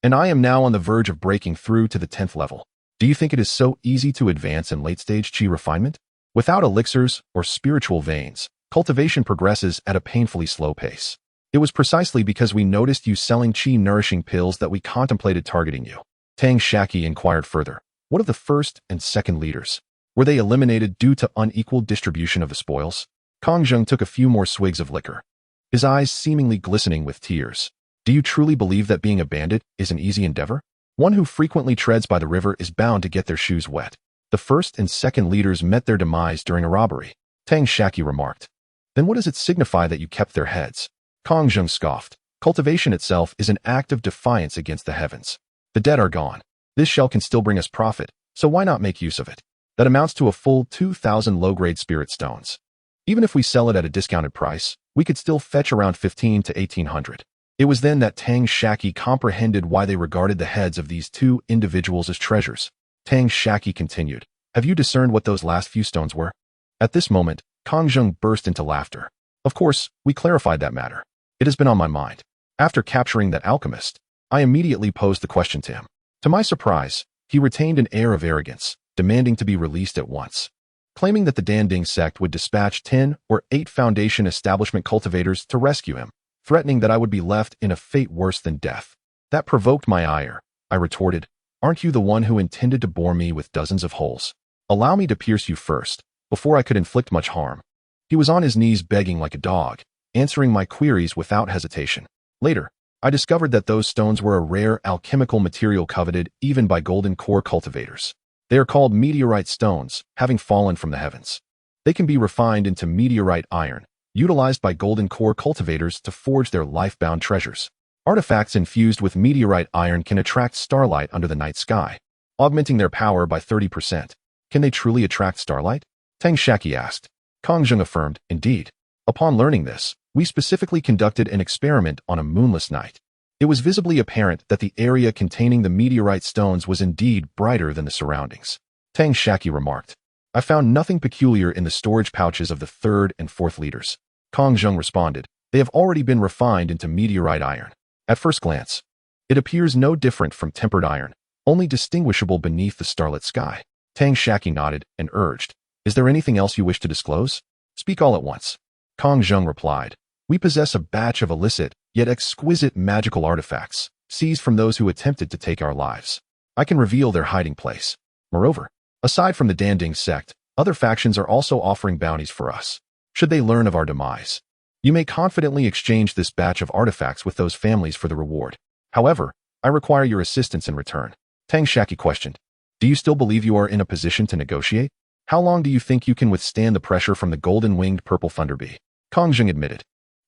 and I am now on the verge of breaking through to the 10th level. Do you think it is so easy to advance in late-stage Qi refinement? Without elixirs or spiritual veins, cultivation progresses at a painfully slow pace. It was precisely because we noticed you selling Qi-nourishing pills that we contemplated targeting you." Tang Shaqi inquired further, "What of the first and second leaders? Were they eliminated due to unequal distribution of the spoils?" Kong Zheng took a few more swigs of liquor, his eyes seemingly glistening with tears. "Do you truly believe that being a bandit is an easy endeavor? One who frequently treads by the river is bound to get their shoes wet. The first and second leaders met their demise during a robbery," Tang Shaqi remarked. "Then what does it signify that you kept their heads?" Kong Zheng scoffed. "Cultivation itself is an act of defiance against the heavens. The dead are gone. This shell can still bring us profit, so why not make use of it? That amounts to a full 2,000 low-grade spirit stones. Even if we sell it at a discounted price, we could still fetch around 15 to 1,800. It was then that Tang Shaqi comprehended why they regarded the heads of these 2 individuals as treasures. Tang Shaqi continued, "Have you discerned what those last few stones were?" At this moment, Kong Zheng burst into laughter. "Of course, we clarified that matter. It has been on my mind. After capturing that alchemist, I immediately posed the question to him. To my surprise, he retained an air of arrogance, demanding to be released at once, claiming that the Danding sect would dispatch 10 or 8 Foundation establishment cultivators to rescue him, threatening that I would be left in a fate worse than death. That provoked my ire. I retorted, "Aren't you the one who intended to bore me with dozens of holes? Allow me to pierce you first, before I could inflict much harm." He was on his knees begging like a dog, answering my queries without hesitation. Later, I discovered that those stones were a rare alchemical material coveted even by golden core cultivators. They are called meteorite stones, having fallen from the heavens. They can be refined into meteorite iron, utilized by golden core cultivators to forge their life-bound treasures. Artifacts infused with meteorite iron can attract starlight under the night sky, augmenting their power by 30%. Can they truly attract starlight? Tang Shaqi asked. Kong Zheng affirmed, "Indeed." Upon learning this, we specifically conducted an experiment on a moonless night. It was visibly apparent that the area containing the meteorite stones was indeed brighter than the surroundings. Tang Shaqi remarked. I found nothing peculiar in the storage pouches of the third and fourth leaders. Kong Zheng responded. They have already been refined into meteorite iron. At first glance, it appears no different from tempered iron, only distinguishable beneath the starlit sky. Tang Shaqi nodded and urged, Is there anything else you wish to disclose? Speak all at once. Kong Zheng replied, We possess a batch of illicit, yet exquisite magical artifacts, seized from those who attempted to take our lives. I can reveal their hiding place. Moreover, aside from the Danding sect, other factions are also offering bounties for us, should they learn of our demise. You may confidently exchange this batch of artifacts with those families for the reward. However, I require your assistance in return. Tang Shaqi questioned, Do you still believe you are in a position to negotiate? How long do you think you can withstand the pressure from the golden-winged purple thunderbee? Kong Zheng admitted,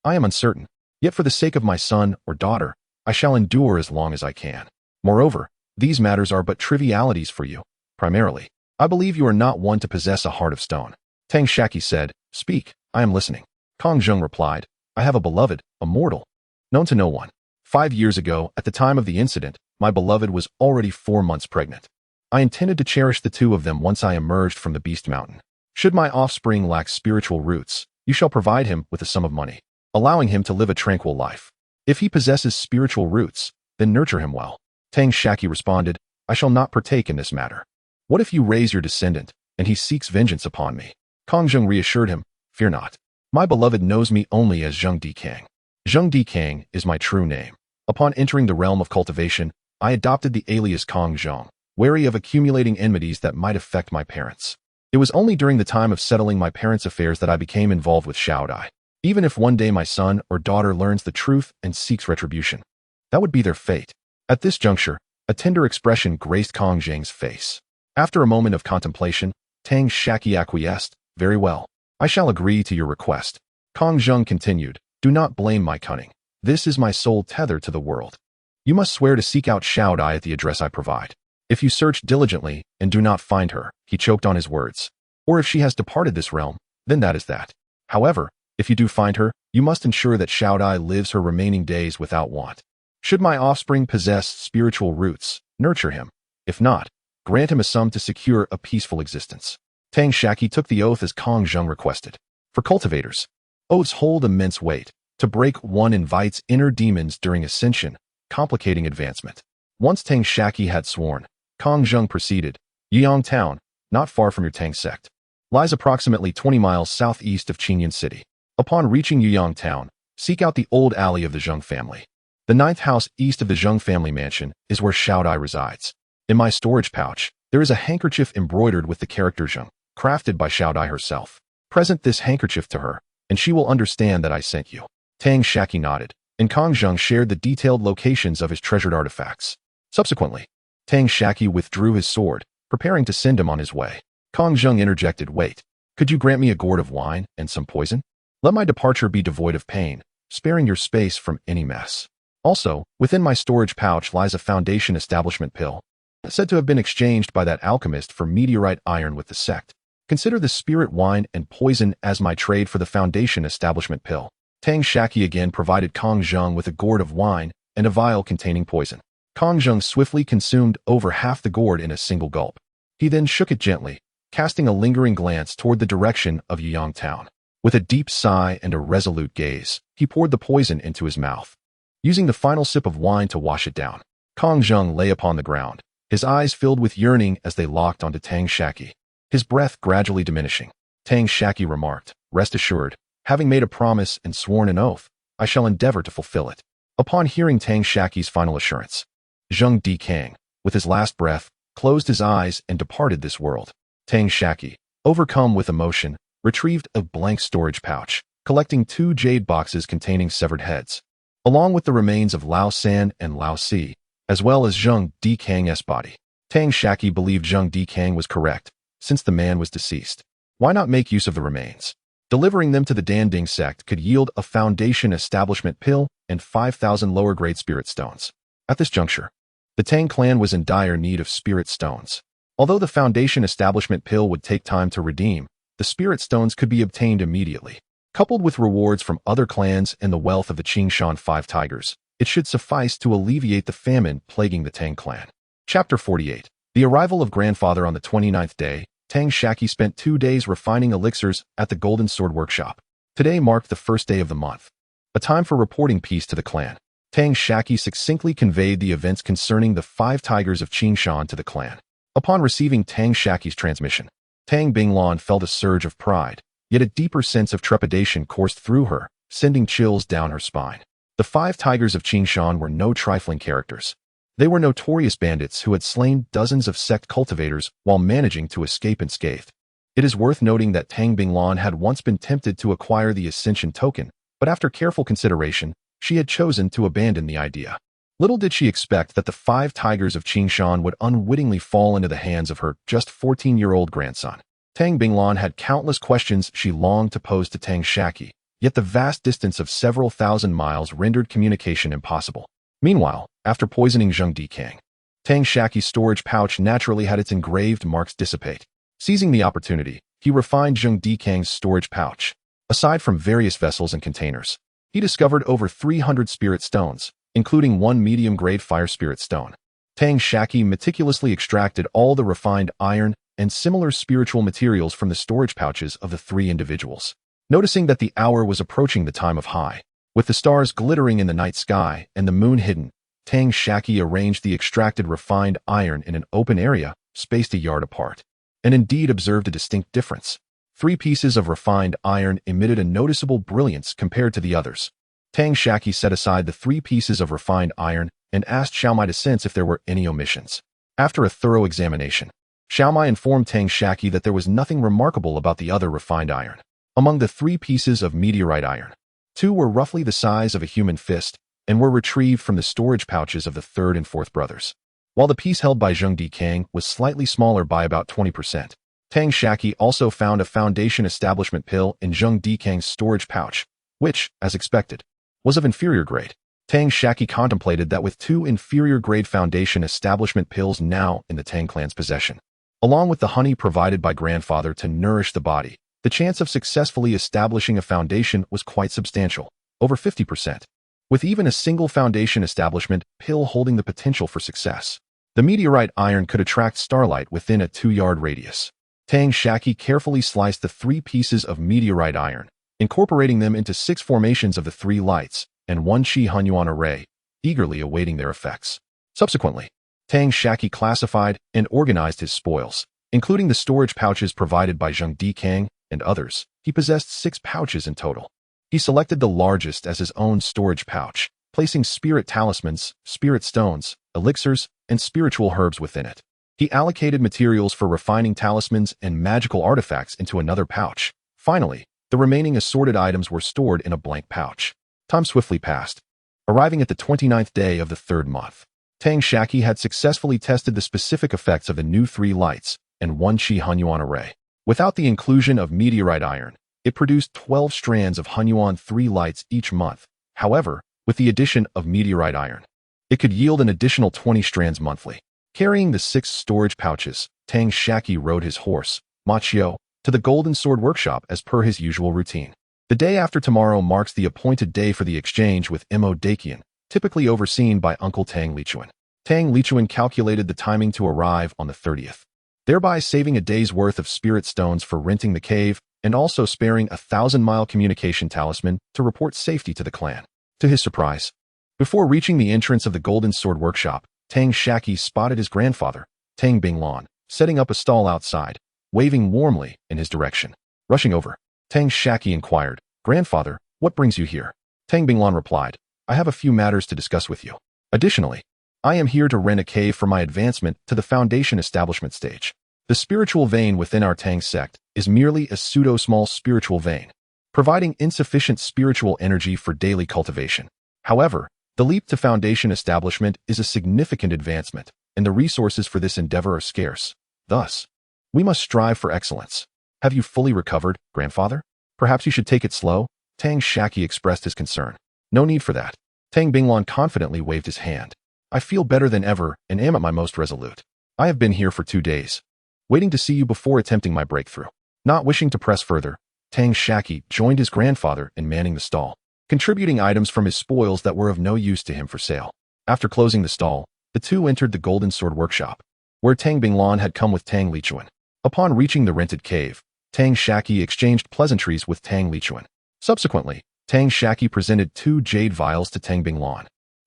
I am uncertain, yet for the sake of my son or daughter, I shall endure as long as I can. Moreover, these matters are but trivialities for you. Primarily, I believe you are not one to possess a heart of stone. Tang Shaqi said, Speak, I am listening. Kong Zheng replied, I have a beloved, a mortal, known to no one. 5 years ago, at the time of the incident, my beloved was already 4 months pregnant. I intended to cherish the two of them once I emerged from the Beast Mountain. Should my offspring lack spiritual roots, you shall provide him with a sum of money, allowing him to live a tranquil life. If he possesses spiritual roots, then nurture him well. Tang Shaqi responded, I shall not partake in this matter. What if you raise your descendant, and he seeks vengeance upon me? Kong Zheng reassured him, Fear not. My beloved knows me only as Zheng Dikang. Zheng Dikang is my true name. Upon entering the realm of cultivation, I adopted the alias Kong Zheng, wary of accumulating enmities that might affect my parents. It was only during the time of settling my parents' affairs that I became involved with Xiaodai. Even if one day my son or daughter learns the truth and seeks retribution, that would be their fate. At this juncture, a tender expression graced Kong Zheng's face. After a moment of contemplation, Tang Shaqi acquiesced, Very well. I shall agree to your request. Kong Zheng continued, Do not blame my cunning. This is my sole tether to the world. You must swear to seek out Xiaodai at the address I provide. If you search diligently and do not find her, he choked on his words, or if she has departed this realm, then that is that. However, if you do find her, you must ensure that Xiaodai lives her remaining days without want. Should my offspring possess spiritual roots, nurture him. If not, grant him a sum to secure a peaceful existence. Tang Shaqi took the oath as Kong Zheng requested. For cultivators, oaths hold immense weight. To break one invites inner demons during ascension, complicating advancement. Once Tang Shaqi had sworn, Kong Zheng proceeded. Yiyang Town, not far from your Tang sect, lies approximately 20 miles southeast of Qinyan City. Upon reaching Yiyang Town, seek out the old alley of the Zheng family. The 9th house east of the Zheng family mansion is where Xiaodai resides. In my storage pouch, there is a handkerchief embroidered with the character Zheng, crafted by Xiaodai herself. Present this handkerchief to her, and she will understand that I sent you. Tang Shaqi nodded, and Kong Zheng shared the detailed locations of his treasured artifacts. Subsequently, Tang Shaqi withdrew his sword, preparing to send him on his way. Kong Zheng interjected, Wait, could you grant me a gourd of wine and some poison? Let my departure be devoid of pain, sparing your space from any mess. Also, within my storage pouch lies a foundation establishment pill, said to have been exchanged by that alchemist for meteorite iron with the sect. Consider the spirit wine and poison as my trade for the foundation establishment pill. Tang Shaqi again provided Kong Zheng with a gourd of wine and a vial containing poison. Kong Zheng swiftly consumed over half the gourd in a single gulp. He then shook it gently, casting a lingering glance toward the direction of Yiyang Town. With a deep sigh and a resolute gaze, he poured the poison into his mouth, using the final sip of wine to wash it down. Kong Zheng lay upon the ground, his eyes filled with yearning as they locked onto Tang Shaqi, his breath gradually diminishing. Tang Shaqi remarked, Rest assured, having made a promise and sworn an oath, I shall endeavor to fulfill it. Upon hearing Tang Shaqi's final assurance, Zheng Dikang, with his last breath, closed his eyes and departed this world. Tang Shaqi, overcome with emotion, retrieved a blank storage pouch, collecting 2 jade boxes containing severed heads, along with the remains of Lao San and Lao Si, as well as Zheng Dikang's body. Tang Shaqi believed Zheng Dikang was correct, since the man was deceased. Why not make use of the remains? Delivering them to the Danding sect could yield a foundation establishment pill and 5,000 lower-grade spirit stones. At this juncture, the Tang clan was in dire need of spirit stones. Although the foundation establishment pill would take time to redeem, the spirit stones could be obtained immediately. Coupled with rewards from other clans and the wealth of the Qingshan 5 tigers, it should suffice to alleviate the famine plaguing the Tang clan. Chapter 48. The arrival of grandfather on the 29th day, Tang Shaqi spent 2 days refining elixirs at the Golden Sword Workshop. Today marked the first day of the month, a time for reporting peace to the clan. Tang Shaqi succinctly conveyed the events concerning the 5 tigers of Xianxia to the clan. Upon receiving Tang Shaqi's transmission, Tang Binglan felt a surge of pride, yet a deeper sense of trepidation coursed through her, sending chills down her spine. The 5 tigers of Xianxia were no trifling characters. They were notorious bandits who had slain dozens of sect cultivators while managing to escape unscathed. It is worth noting that Tang Binglan had once been tempted to acquire the Ascension token, but after careful consideration, she had chosen to abandon the idea. Little did she expect that the 5 tigers of Xianxia would unwittingly fall into the hands of her just 14-year-old grandson. Tang Binglan had countless questions she longed to pose to Tang Shaqi, yet the vast distance of several thousand miles rendered communication impossible. Meanwhile, after poisoning Zheng Dikang, Tang Shaqi's storage pouch naturally had its engraved marks dissipate. Seizing the opportunity, he refined Zheng Dikang's storage pouch. Aside from various vessels and containers, he discovered over 300 spirit stones, including 1 medium-grade fire spirit stone. Tang Shaqi meticulously extracted all the refined iron and similar spiritual materials from the storage pouches of the 3 individuals. Noticing that the hour was approaching the time of high, with the stars glittering in the night sky and the moon hidden, Tang Shaqi arranged the extracted refined iron in an open area, spaced a yard apart, and indeed observed a distinct difference. 3 pieces of refined iron emitted a noticeable brilliance compared to the others. Tang Shaqi set aside the 3 pieces of refined iron and asked Xiaomai to sense if there were any omissions. After a thorough examination, Xiaomai informed Tang Shaqi that there was nothing remarkable about the other refined iron. Among the 3 pieces of meteorite iron, 2 were roughly the size of a human fist and were retrieved from the storage pouches of the 3rd and 4th brothers, while the piece held by Zheng Dikang was slightly smaller by about 20%. Tang Shaqi also found a foundation establishment pill in Zheng Dikang's storage pouch, which, as expected, was of inferior grade. Tang Shaqi contemplated that with 2 inferior grade foundation establishment pills now in the Tang clan's possession, along with the honey provided by grandfather to nourish the body, the chance of successfully establishing a foundation was quite substantial, over 50%, with even a single foundation establishment pill holding the potential for success. The meteorite iron could attract starlight within a 2-yard radius. Tang Shaqi carefully sliced the 3 pieces of meteorite iron, incorporating them into 6 formations of the 3 lights and 1 Qi Hunyuan array, eagerly awaiting their effects. Subsequently, Tang Shaqi classified and organized his spoils, including the storage pouches provided by Zheng Dikang and others. He possessed 6 pouches in total. He selected the largest as his own storage pouch, placing spirit talismans, spirit stones, elixirs, and spiritual herbs within it. He allocated materials for refining talismans and magical artifacts into another pouch. Finally, the remaining assorted items were stored in a blank pouch. Time swiftly passed. Arriving at the 29th day of the 3rd month, Tang Shaqi had successfully tested the specific effects of the new 3 lights and 1 Qi Hunyuan array. Without the inclusion of meteorite iron, it produced 12 strands of Hunyuan 3 lights each month. However, with the addition of meteorite iron, it could yield an additional 20 strands monthly. Carrying the 6 storage pouches, Tang Shaqi rode his horse, Machio, to the Golden Sword Workshop as per his usual routine. The day after tomorrow marks the appointed day for the exchange with Imo Dakian, typically overseen by Uncle Tang Lichuan. Tang Lichuan calculated the timing to arrive on the 30th, thereby saving a day's worth of spirit stones for renting the cave and also sparing a 1,000-mile communication talisman to report safety to the clan. To his surprise, before reaching the entrance of the Golden Sword Workshop, Tang Shaqi spotted his grandfather, Tang Binglan, setting up a stall outside, waving warmly in his direction. Rushing over, Tang Shaqi inquired, "Grandfather, what brings you here?" Tang Binglan replied, "I have a few matters to discuss with you. Additionally, I am here to rent a cave for my advancement to the foundation establishment stage. The spiritual vein within our Tang sect is merely a pseudo-small spiritual vein, providing insufficient spiritual energy for daily cultivation. However, the leap to foundation establishment is a significant advancement, and the resources for this endeavor are scarce. Thus, we must strive for excellence. Have you fully recovered, grandfather? Perhaps you should take it slow?" Tang Shaqi expressed his concern. "No need for that." Tang Binglan confidently waved his hand. "I feel better than ever and am at my most resolute. I have been here for 2 days, waiting to see you before attempting my breakthrough." Not wishing to press further, Tang Shaqi joined his grandfather in manning the stall, contributing items from his spoils that were of no use to him for sale. After closing the stall, the 2 entered the Golden Sword Workshop. where Tang Binglan had come with Tang Lichuan. Upon reaching the rented cave, Tang Shaqi exchanged pleasantries with Tang Lichuan. Subsequently, Tang Shaqi presented 2 jade vials to Tang Binglan,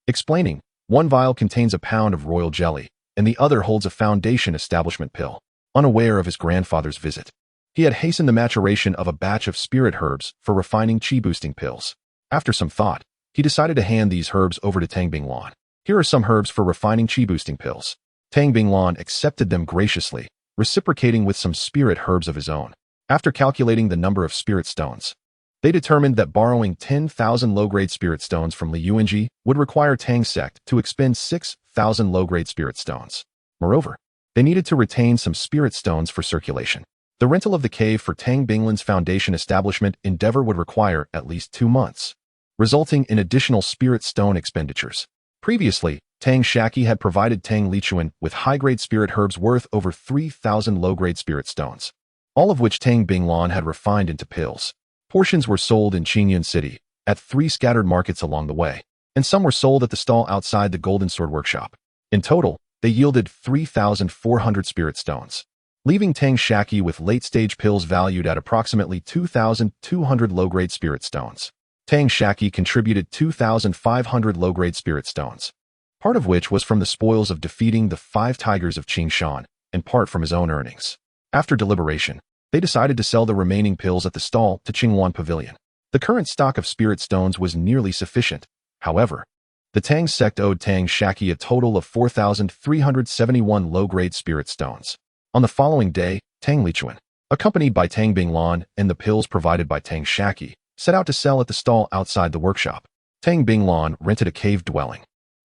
explaining, one vial contains a pound of royal jelly, and the other holds a foundation establishment pill. Unaware of his grandfather's visit, he had hastened the maturation of a batch of spirit herbs for refining chi-boosting pills. After some thought, he decided to hand these herbs over to Tang Binglan. Here are some herbs for refining chi-boosting pills. Tang Binglan accepted them graciously, reciprocating with some spirit herbs of his own. After calculating the number of spirit stones, they determined that borrowing 10,000 low-grade spirit stones from Li Yuanji would require Tang sect to expend 6,000 low-grade spirit stones. Moreover, they needed to retain some spirit stones for circulation. The rental of the cave for Tang Binglan's foundation establishment endeavor would require at least 2 months, resulting in additional spirit stone expenditures. Previously, Tang Shaqi had provided Tang Lichuan with high-grade spirit herbs worth over 3,000 low-grade spirit stones, all of which Tang Binglan had refined into pills. Portions were sold in Qingyun City, at 3 scattered markets along the way, and some were sold at the stall outside the Golden Sword Workshop. In total, they yielded 3,400 spirit stones, leaving Tang Shaqi with late-stage pills valued at approximately 2,200 low-grade spirit stones. Tang Shaqi contributed 2,500 low-grade spirit stones, part of which was from the spoils of defeating the 5 tigers of Qingshan, and part from his own earnings. After deliberation, they decided to sell the remaining pills at the stall to Qingwan Pavilion. The current stock of spirit stones was nearly sufficient. However, the Tang sect owed Tang Shaqi a total of 4,371 low-grade spirit stones. On the following day, Tang Lichuan, accompanied by Tang Binglan and the pills provided by Tang Shaqi, set out to sell at the stall outside the workshop. Tang Binglan rented a cave dwelling,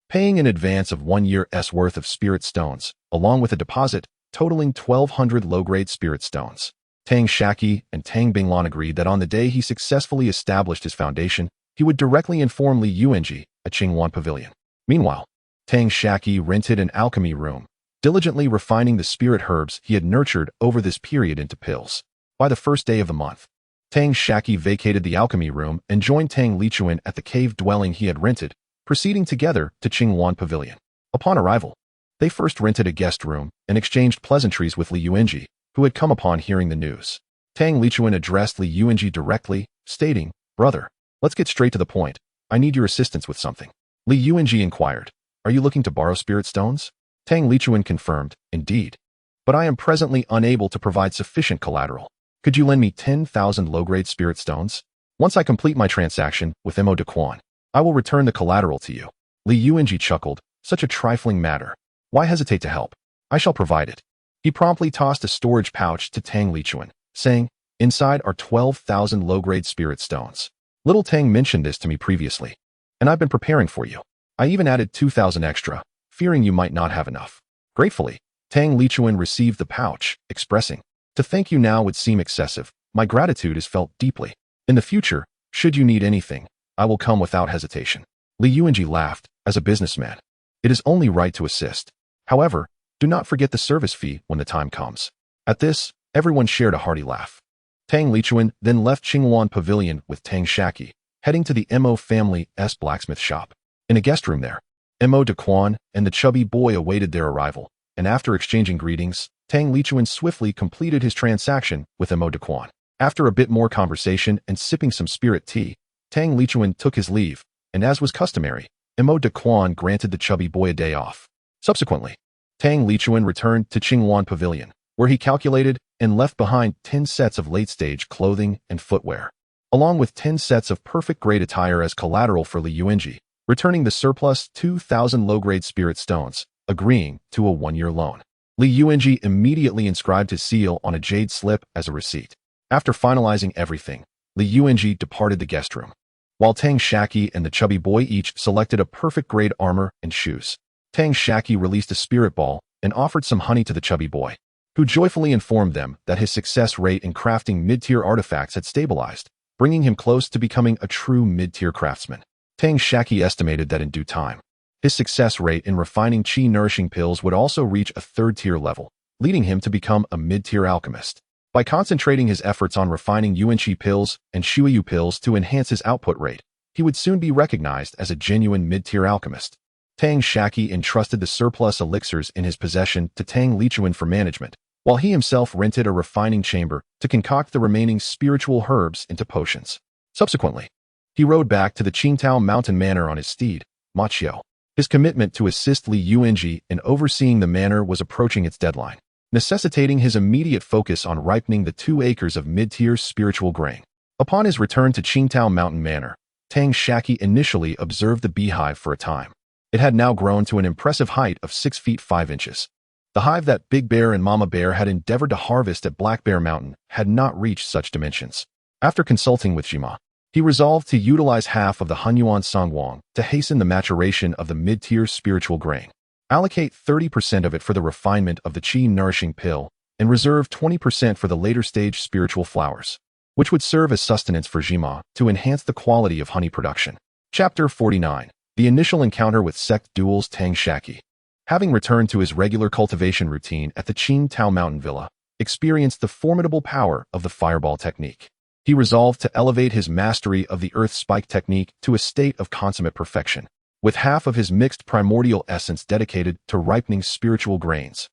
paying in advance of 1 year's worth of spirit stones, along with a deposit totaling 1,200 low-grade spirit stones. Tang Shaqi and Tang Binglan agreed that on the day he successfully established his foundation, he would directly inform Li Yuanji at Qingwan Pavilion. Meanwhile, Tang Shaqi rented an alchemy room, diligently refining the spirit herbs he had nurtured over this period into pills. By the first day of the month, Tang Shaqi vacated the alchemy room and joined Tang Lichuan at the cave dwelling he had rented, proceeding together to Qingwan Pavilion. Upon arrival, they first rented a guest room and exchanged pleasantries with Li Yuanji, who had come upon hearing the news. Tang Lichuan addressed Li Yuanji directly, stating, "Brother, let's get straight to the point. I need your assistance with something." Li Yuanji inquired, "Are you looking to borrow spirit stones?" Tang Lichuan confirmed, "Indeed. But I am presently unable to provide sufficient collateral. Could you lend me 10,000 low-grade spirit stones? Once I complete my transaction with Mo de Quan, I will return the collateral to you." Li Yuanji chuckled, "Such a trifling matter. Why hesitate to help? I shall provide it." He promptly tossed a storage pouch to Tang Lichuan, saying, "Inside are 12,000 low-grade spirit stones. Little Tang mentioned this to me previously, and I've been preparing for you. I even added 2,000 extra, fearing you might not have enough." Gratefully, Tang Lichuan received the pouch, expressing, "To thank you now would seem excessive. My gratitude is felt deeply. In the future, should you need anything, I will come without hesitation." Li Yuanji laughed. "As a businessman, it is only right to assist. However, do not forget the service fee when the time comes." At this, everyone shared a hearty laugh. Tang Lichuan then left Qingwan Pavilion with Tang Shaqi, heading to the Mo family's blacksmith shop. In a guest room there, Mo de Quan and the chubby boy awaited their arrival, and after exchanging greetings, Tang Lichuan swiftly completed his transaction with Mo de Quan. After a bit more conversation and sipping some spirit tea, Tang Lichuan took his leave, and as was customary, Mo de Quan granted the chubby boy a day off. Subsequently, Tang Lichuan returned to Qingwan Pavilion, where he calculated and left behind 10 sets of late-stage clothing and footwear, along with 10 sets of perfect-grade attire as collateral for Li Yuanji, returning the surplus 2,000 low-grade spirit stones, agreeing to a 1-year loan. Li Yuanji immediately inscribed his seal on a jade slip as a receipt. After finalizing everything, Li Yuanji departed the guest room, while Tang Shaqi and the chubby boy each selected a perfect-grade armor and shoes. Tang Shaqi released a spirit ball and offered some honey to the chubby boy, who joyfully informed them that his success rate in crafting mid-tier artifacts had stabilized, bringing him close to becoming a true mid-tier craftsman. Tang Shaqi estimated that in due time, his success rate in refining chi-nourishing pills would also reach a 3rd-tier level, leading him to become a mid-tier alchemist. By concentrating his efforts on refining yuan-chi pills and shuiyu pills to enhance his output rate, he would soon be recognized as a genuine mid-tier alchemist. Tang Shaqi entrusted the surplus elixirs in his possession to Tang Lichuan for management, while he himself rented a refining chamber to concoct the remaining spiritual herbs into potions. Subsequently, he rode back to the Qingtao Mountain Manor on his steed, Ma Qiu. His commitment to assist Li Yuanji in overseeing the manor was approaching its deadline, necessitating his immediate focus on ripening the 2 acres of mid-tier spiritual grain. Upon his return to Qingtao Mountain Manor, Tang Shaqi initially observed the beehive for a time. It had now grown to an impressive height of 6 feet 5 inches. The hive that Big Bear and Mama Bear had endeavored to harvest at Black Bear Mountain had not reached such dimensions. After consulting with Jima, he resolved to utilize half of the Hunyuan Songwang to hasten the maturation of the mid-tier spiritual grain. Allocate 30% of it for the refinement of the qi-nourishing pill, and reserve 20% for the later-stage spiritual flowers, which would serve as sustenance for Jima to enhance the quality of honey production. Chapter 49. The initial encounter with sect duels. Tang Shaqi, having returned to his regular cultivation routine at the Qingtao Mountain Villa, experienced the formidable power of the fireball technique. He resolved to elevate his mastery of the earth spike technique to a state of consummate perfection, with half of his mixed primordial essence dedicated to ripening spiritual grains.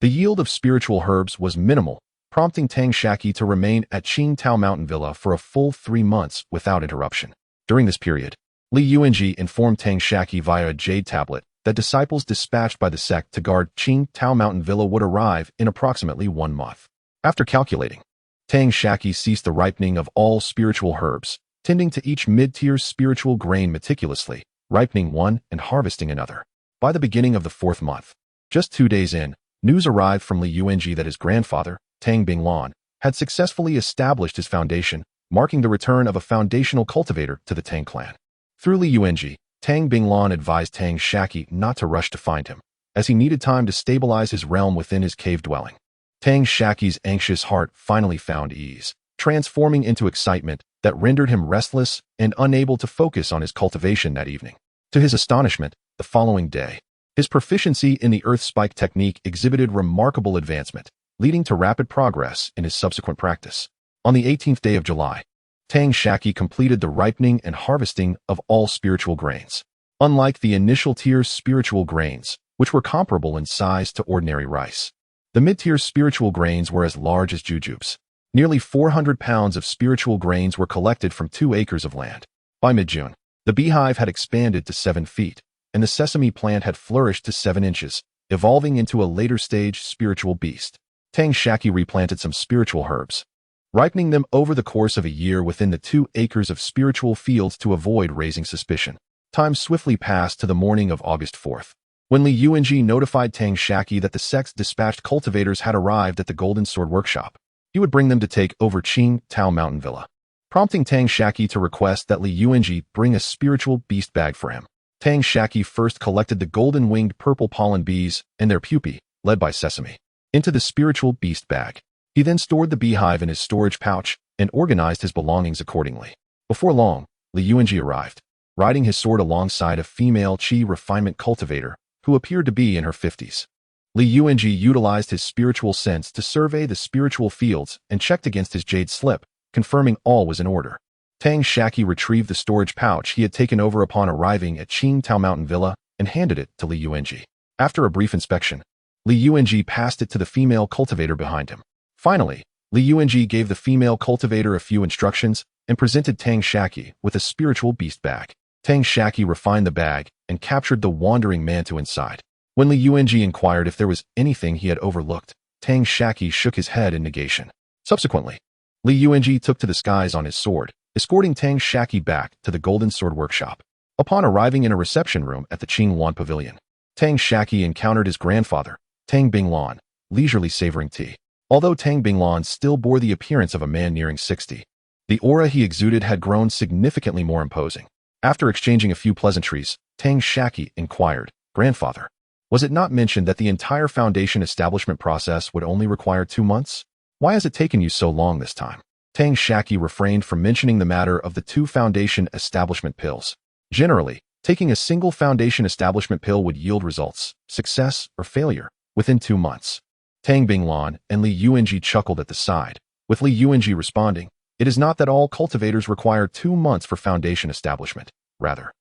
The yield of spiritual herbs was minimal, prompting Tang Shaqi to remain at Qingtao Mountain Villa for a full 3 months without interruption. During this period, Li Yuanji informed Tang Shaqi via a jade tablet that disciples dispatched by the sect to guard Qingtao Mountain Villa would arrive in approximately 1 month. After calculating, Tang Shaqi ceased the ripening of all spiritual herbs, tending to each mid-tier spiritual grain meticulously, ripening one and harvesting another. By the beginning of the 4th month, just 2 days in, news arrived from Li Yuanji that his grandfather, Tang Binglan, had successfully established his foundation, marking the return of a foundational cultivator to the Tang clan. Through Li Yuanji, Tang Binglan advised Tang Shaqi not to rush to find him, as he needed time to stabilize his realm within his cave dwelling. Tang Shaqi's anxious heart finally found ease, transforming into excitement that rendered him restless and unable to focus on his cultivation that evening. To his astonishment, the following day, his proficiency in the earth spike technique exhibited remarkable advancement, leading to rapid progress in his subsequent practice. On the 18th day of July, Tang Shaqi completed the ripening and harvesting of all spiritual grains. Unlike the initial tier spiritual grains, which were comparable in size to ordinary rice, the mid-tier spiritual grains were as large as jujubes. Nearly 400 pounds of spiritual grains were collected from 2 acres of land. By mid-June, the beehive had expanded to 7 feet, and the sesame plant had flourished to 7 inches, evolving into a later-stage spiritual beast. Tang Shaqi replanted some spiritual herbs, ripening them over the course of a year within the 2 acres of spiritual fields to avoid raising suspicion. Time swiftly passed to the morning of August 4th. When Li Yuanji notified Tang Shaqi that the sect's dispatched cultivators had arrived at the Golden Sword Workshop, he would bring them to take over Qingtao Mountain Villa, prompting Tang Shaqi to request that Li Yuanji bring a spiritual beast bag for him. Tang Shaqi first collected the golden-winged purple pollen bees and their pupae, led by Sesame, into the spiritual beast bag. He then stored the beehive in his storage pouch and organized his belongings accordingly. Before long, Li Yuanji arrived, riding his sword alongside a female qi refinement cultivator who appeared to be in her 50s. Li Yuanji utilized his spiritual sense to survey the spiritual fields and checked against his jade slip, confirming all was in order. Tang Shaqi retrieved the storage pouch he had taken over upon arriving at Qingtao Mountain Villa and handed it to Li Yuanji. After a brief inspection, Li Yuanji passed it to the female cultivator behind him. Finally, Li Yuanji gave the female cultivator a few instructions and presented Tang Shaqi with a spiritual beast bag. Tang Shaqi refined the bag and captured the wandering mantu inside. When Li Yuanji inquired if there was anything he had overlooked, Tang Shaqi shook his head in negation. Subsequently, Li Yuanji took to the skies on his sword, escorting Tang Shaqi back to the Golden Sword Workshop. Upon arriving in a reception room at the Qingluan Pavilion, Tang Shaqi encountered his grandfather, Tang Binglan, leisurely savoring tea. Although Tang Binglan still bore the appearance of a man nearing 60, the aura he exuded had grown significantly more imposing. After exchanging a few pleasantries, Tang Shaqi inquired, "Grandfather, was it not mentioned that the entire foundation establishment process would only require 2 months? Why has it taken you so long this time?" Tang Shaqi refrained from mentioning the matter of the 2 foundation establishment pills. Generally, taking a single foundation establishment pill would yield results, success or failure, within 2 months. Tang Binglan and Li Yuanji chuckled at the side, with Li Yuanji responding, "It is not that all cultivators require 2 months for foundation establishment. Rather,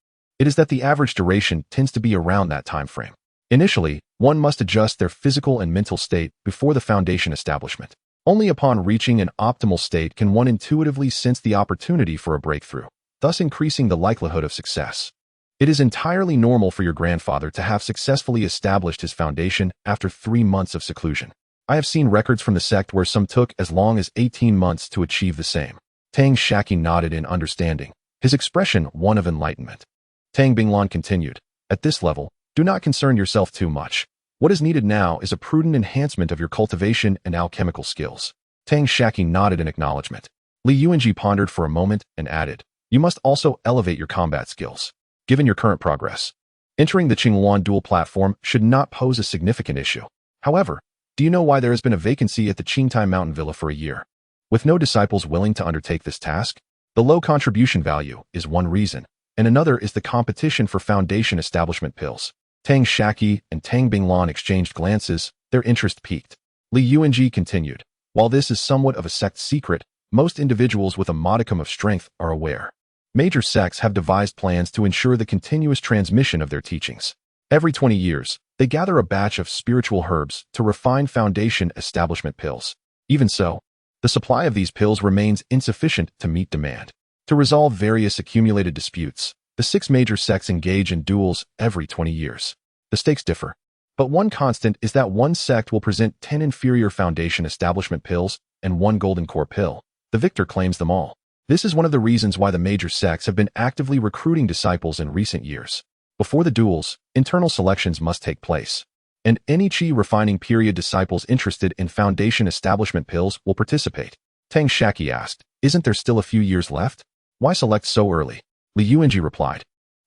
It is that the average duration tends to be around that time frame. Initially, one must adjust their physical and mental state before the foundation establishment. Only upon reaching an optimal state can one intuitively sense the opportunity for a breakthrough, thus increasing the likelihood of success. It is entirely normal for your grandfather to have successfully established his foundation after 3 months of seclusion. I have seen records from the sect where some took as long as 18 months to achieve the same. Tang Shaqi nodded in understanding, his expression one of enlightenment. Tang Binglan continued, "At this level, do not concern yourself too much. What is needed now is a prudent enhancement of your cultivation and alchemical skills." Tang Shaqi nodded in acknowledgement. Li Yuanji pondered for a moment and added, "You must also elevate your combat skills. Given your current progress, entering the Qingluan dual platform should not pose a significant issue. However, do you know why there has been a vacancy at the Qingtai Mountain Villa for a year? With no disciples willing to undertake this task? The low contribution value is one reason, and another is the competition for foundation establishment pills." Tang Shaqi and Tang Binglan exchanged glances, their interest piqued. Li Yuanji continued, "While this is somewhat of a sect secret, most individuals with a modicum of strength are aware. Major sects have devised plans to ensure the continuous transmission of their teachings. Every 20 years, they gather a batch of spiritual herbs to refine foundation establishment pills. Even so, the supply of these pills remains insufficient to meet demand. To resolve various accumulated disputes, the 6 major sects engage in duels every 20 years. The stakes differ, but one constant is that one sect will present 10 inferior foundation establishment pills and 1 golden core pill. The victor claims them all. This is one of the reasons why the major sects have been actively recruiting disciples in recent years. Before the duels, internal selections must take place, and any chi refining period disciples interested in foundation establishment pills will participate." Tang Shaqi asked, "Isn't there still a few years left? Why select so early?" Li Yuanji replied,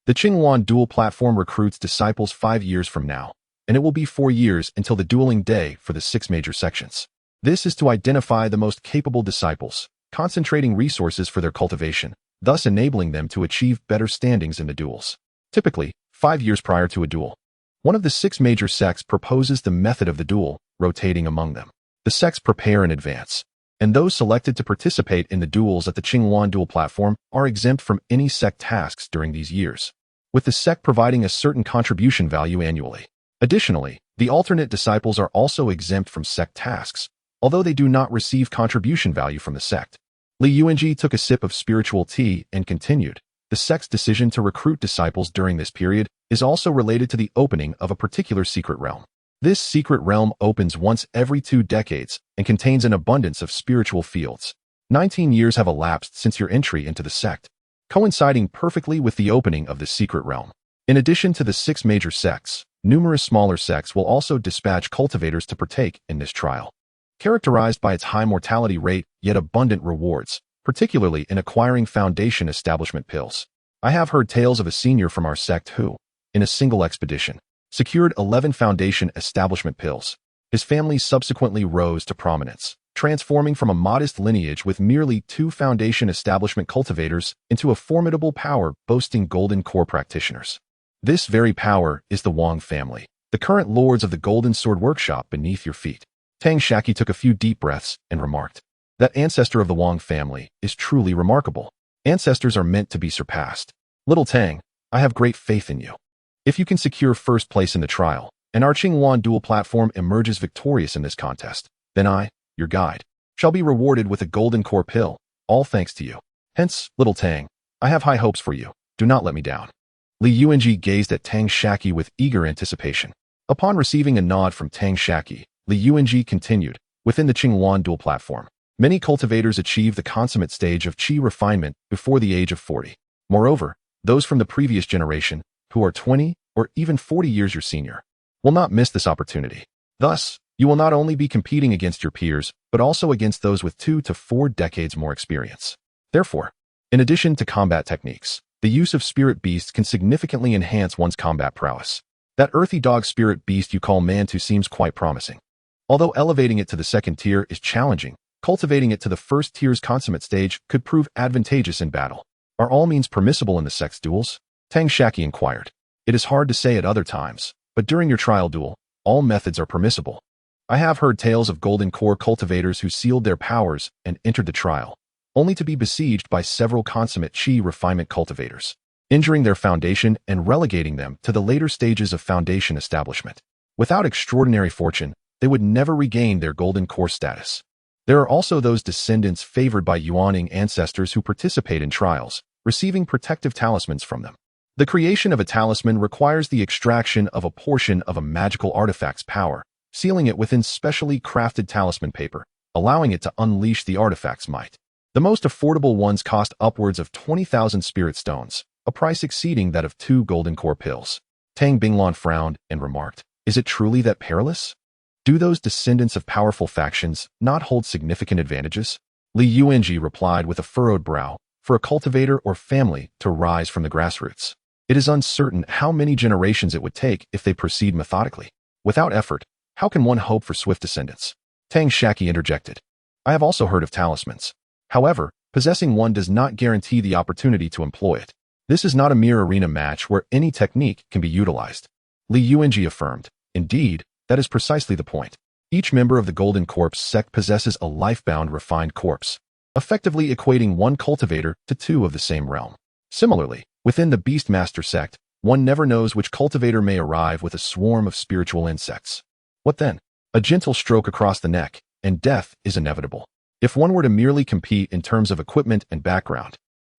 "The Qingluan dual platform recruits disciples 5 years from now, and it will be 4 years until the dueling day for the 6 major sections. This is to identify the most capable disciples, concentrating resources for their cultivation, thus enabling them to achieve better standings in the duels. Typically, 5 years prior to a duel, one of the 6 major sects proposes the method of the duel, rotating among them. The sects prepare in advance, and those selected to participate in the duels at the Qingluan dual platform are exempt from any sect tasks during these years, with the sect providing a certain contribution value annually. Additionally, the alternate disciples are also exempt from sect tasks, although they do not receive contribution value from the sect." Li Yuanji took a sip of spiritual tea and continued, "The sect's decision to recruit disciples during this period is also related to the opening of a particular secret realm. This secret realm opens once every 2 decades and contains an abundance of spiritual fields. 19 years have elapsed since your entry into the sect, coinciding perfectly with the opening of this secret realm. In addition to the 6 major sects, numerous smaller sects will also dispatch cultivators to partake in this trial. Characterized by its high mortality rate yet abundant rewards, particularly in acquiring foundation establishment pills. I have heard tales of a senior from our sect who, in a single expedition, secured 11 foundation establishment pills. His family subsequently rose to prominence, transforming from a modest lineage with merely 2 foundation establishment cultivators into a formidable power boasting golden core practitioners. This very power is the Wang family, the current lords of the Golden Sword Workshop beneath your feet." Tang Shaqi took a few deep breaths and remarked, "That ancestor of the Wang family is truly remarkable. Ancestors are meant to be surpassed. Little Tang, I have great faith in you. If you can secure first place in the trial, and our Qingluan dual platform emerges victorious in this contest, then I, your guide, shall be rewarded with a golden core pill, all thanks to you. Hence, little Tang, I have high hopes for you. Do not let me down." Li Yuanji gazed at Tang Shaqi with eager anticipation. Upon receiving a nod from Tang Shaqi, Li Yuanji continued, "Within the Qingluan dual platform, many cultivators achieve the consummate stage of qi refinement before the age of 40. Moreover, those from the previous generation, who are 20 or even 40 years your senior, will not miss this opportunity. Thus, you will not only be competing against your peers, but also against those with 2 to 4 decades more experience. Therefore, in addition to combat techniques, the use of spirit beasts can significantly enhance one's combat prowess. That earthy dog spirit beast you call Mantu seems quite promising. Although elevating it to the 2nd tier is challenging, cultivating it to the 1st tier's consummate stage could prove advantageous in battle. Are all means permissible in the sex duels?" Tang Shaqi inquired. "It is hard to say at other times, but during your trial duel, all methods are permissible. I have heard tales of golden core cultivators who sealed their powers and entered the trial, only to be besieged by several consummate chi refinement cultivators. injuring their foundation and relegating them to the later stages of foundation establishment. Without extraordinary fortune, they would never regain their golden core status. There are also those descendants favored by Yuaning ancestors who participate in trials, receiving protective talismans from them. The creation of a talisman requires the extraction of a portion of a magical artifact's power, sealing it within specially crafted talisman paper, allowing it to unleash the artifact's might. The most affordable ones cost upwards of 20,000 spirit stones, a price exceeding that of 2 golden core pills. Tang Binglan frowned and remarked, "Is it truly that perilous? Do those descendants of powerful factions not hold significant advantages?" Li Yuanji replied with a furrowed brow, "For a cultivator or family to rise from the grassroots, it is uncertain how many generations it would take if they proceed methodically. Without effort, how can one hope for swift descendants?" Tang Shaqi interjected, "I have also heard of talismans. However, possessing one does not guarantee the opportunity to employ it. This is not a mere arena match where any technique can be utilized." Li Yuanji affirmed, "Indeed, that is precisely the point. Each member of the Golden Corpse sect possesses a life-bound refined corpse, effectively equating one cultivator to 2 of the same realm. Similarly, within the Beastmaster sect, one never knows which cultivator may arrive with a swarm of spiritual insects. What then? A gentle stroke across the neck, and death is inevitable. If one were to merely compete in terms of equipment and background,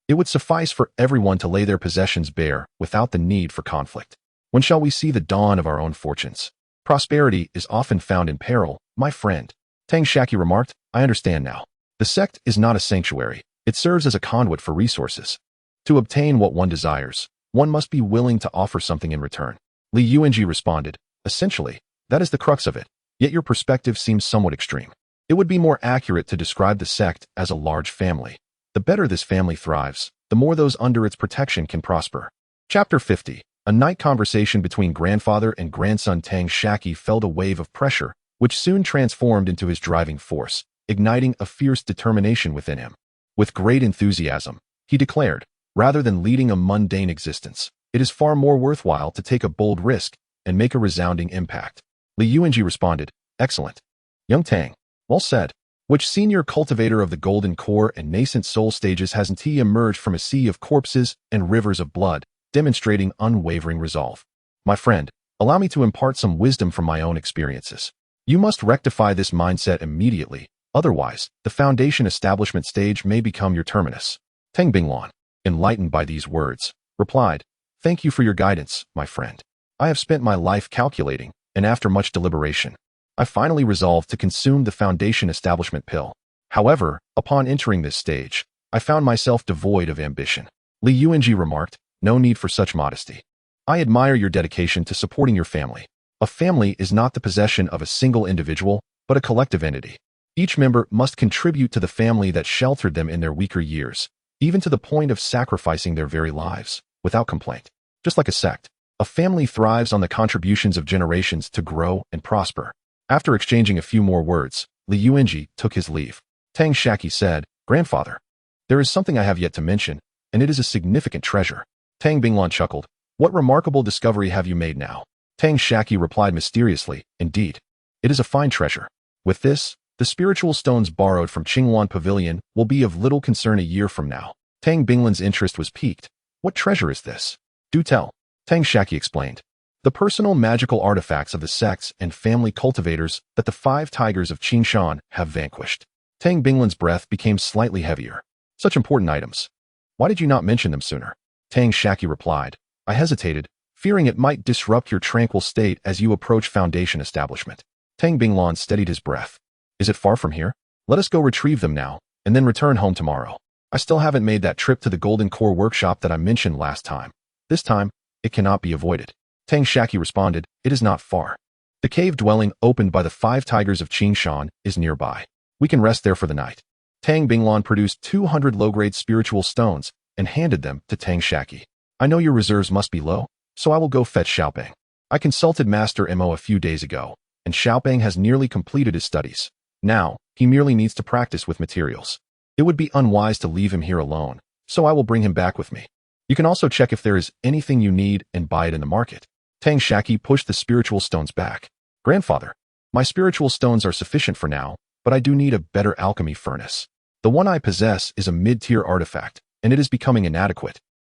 it would suffice for everyone to lay their possessions bare without the need for conflict. When shall we see the dawn of our own fortunes? Prosperity is often found in peril, my friend." Tang Shaqi remarked, "I understand now. The sect is not a sanctuary. It serves as a conduit for resources. To obtain what one desires, one must be willing to offer something in return." Li Yuanji responded, "Essentially, that is the crux of it, yet your perspective seems somewhat extreme. It would be more accurate to describe the sect as a large family. The better this family thrives, the more those under its protection can prosper." Chapter 50. A night conversation between grandfather and grandson. Tang Shaqi felt a wave of pressure, which soon transformed into his driving force, igniting a fierce determination within him. With great enthusiasm, he declared, "Rather than leading a mundane existence, it is far more worthwhile to take a bold risk and make a resounding impact." Li Yuanji responded, "Excellent. Young Tang. Well said. Which senior cultivator of the golden core and nascent soul stages hasn't he emerged from a sea of corpses and rivers of blood, demonstrating unwavering resolve? My friend, allow me to impart some wisdom from my own experiences. You must rectify this mindset immediately, otherwise, the foundation establishment stage may become your terminus." Tang Binglan, enlightened by these words, replied, "Thank you for your guidance, my friend. I have spent my life calculating, and after much deliberation, I finally resolved to consume the foundation establishment pill. However, upon entering this stage, I found myself devoid of ambition." Li Yuanji remarked, "No need for such modesty. I admire your dedication to supporting your family. A family is not the possession of a single individual, but a collective entity. Each member must contribute to the family that sheltered them in their weaker years, even to the point of sacrificing their very lives, without complaint. Just like a sect, a family thrives on the contributions of generations to grow and prosper." After exchanging a few more words, Li Yuanji took his leave. Tang Shaqi said, "Grandfather, there is something I have yet to mention, and it is a significant treasure." Tang Binglan chuckled, "What remarkable discovery have you made now?" Tang Shaqi replied mysteriously, "Indeed, it is a fine treasure. With this, the spiritual stones borrowed from Qinghuan Pavilion will be of little concern a year from now." Tang Binglan's interest was piqued. "What treasure is this? Do tell." Tang Shaqi explained, "The personal magical artifacts of the sects and family cultivators that the 5 tigers of Qingshan have vanquished." Tang Binglan's breath became slightly heavier. "Such important items. Why did you not mention them sooner?" Tang Shaqi replied, "I hesitated, fearing it might disrupt your tranquil state as you approach foundation establishment." Tang Binglan steadied his breath. "Is it far from here? Let us go retrieve them now, and then return home tomorrow. I still haven't made that trip to the Golden Core workshop that I mentioned last time. This time, it cannot be avoided." Tang Shaqi responded, "It is not far. The cave dwelling opened by the 5 tigers of Qingshan is nearby. We can rest there for the night." Tang Binglan produced 200 low-grade spiritual stones and handed them to Tang Shaqi. "I know your reserves must be low, so I will go fetch Xiaopeng. I consulted Master Mo a few days ago, and Xiaopeng has nearly completed his studies. Now, he merely needs to practice with materials. It would be unwise to leave him here alone, so I will bring him back with me. You can also check if there is anything you need and buy it in the market." Tang Shaqi pushed the spiritual stones back. "Grandfather, my spiritual stones are sufficient for now, but I do need a better alchemy furnace. The one I possess is a mid-tier artifact, and it is becoming inadequate.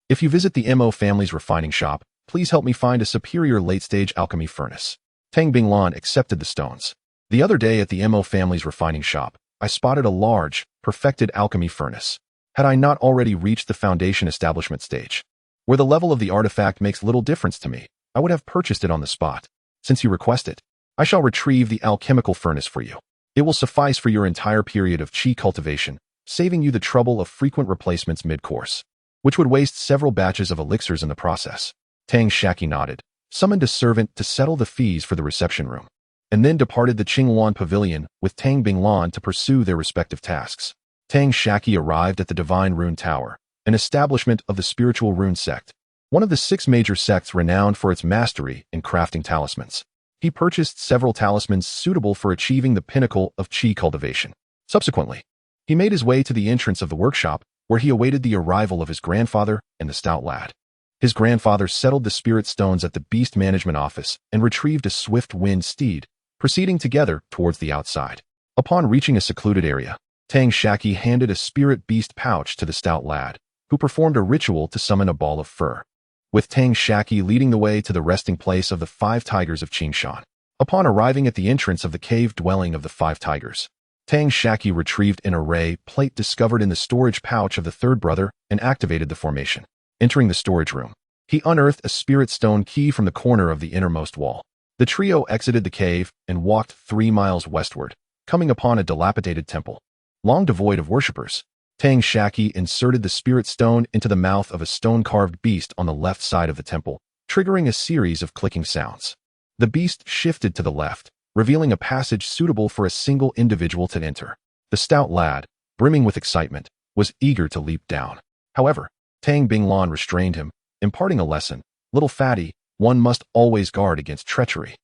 If you visit the Mo family's refining shop, please help me find a superior late-stage alchemy furnace. Tang Binglan accepted the stones. The other day at the Mo family's refining shop, I spotted a large, perfected alchemy furnace. Had I not already reached the foundation establishment stage, where the level of the artifact makes little difference to me, I would have purchased it on the spot. Since you request it, I shall retrieve the alchemical furnace for you. It will suffice for your entire period of qi cultivation, saving you the trouble of frequent replacements mid-course, which would waste several batches of elixirs in the process. Tang Shaqi nodded, summoned a servant to settle the fees for the reception room, and then departed the Qingluan pavilion with Tang Binglan to pursue their respective tasks. Tang Shaqi arrived at the Divine Rune Tower, an establishment of the spiritual rune sect, one of the 6 major sects renowned for its mastery in crafting talismans. He purchased several talismans suitable for achieving the pinnacle of qi cultivation. Subsequently, he made his way to the entrance of the workshop, where he awaited the arrival of his grandfather and the stout lad. His grandfather settled the spirit stones at the beast management office and retrieved a swift-winged steed, proceeding together towards the outside. Upon reaching a secluded area, Tang Shaqi handed a spirit beast pouch to the stout lad, who performed a ritual to summon a ball of fur, with Tang Shaqi leading the way to the resting place of the 5 tigers of Qingshan. Upon arriving at the entrance of the cave dwelling of the 5 tigers, Tang Shaqi retrieved an array plate discovered in the storage pouch of the 3rd brother and activated the formation. Entering the storage room, he unearthed a spirit stone key from the corner of the innermost wall. The trio exited the cave and walked 3 miles westward, coming upon a dilapidated temple. Long devoid of worshippers, Tang Shaqi inserted the spirit stone into the mouth of a stone-carved beast on the left side of the temple, triggering a series of clicking sounds. The beast shifted to the left, revealing a passage suitable for a single individual to enter. The stout lad, brimming with excitement, was eager to leap down. However, Tang Binglan restrained him, imparting a lesson. Little fatty, one must always guard against treachery.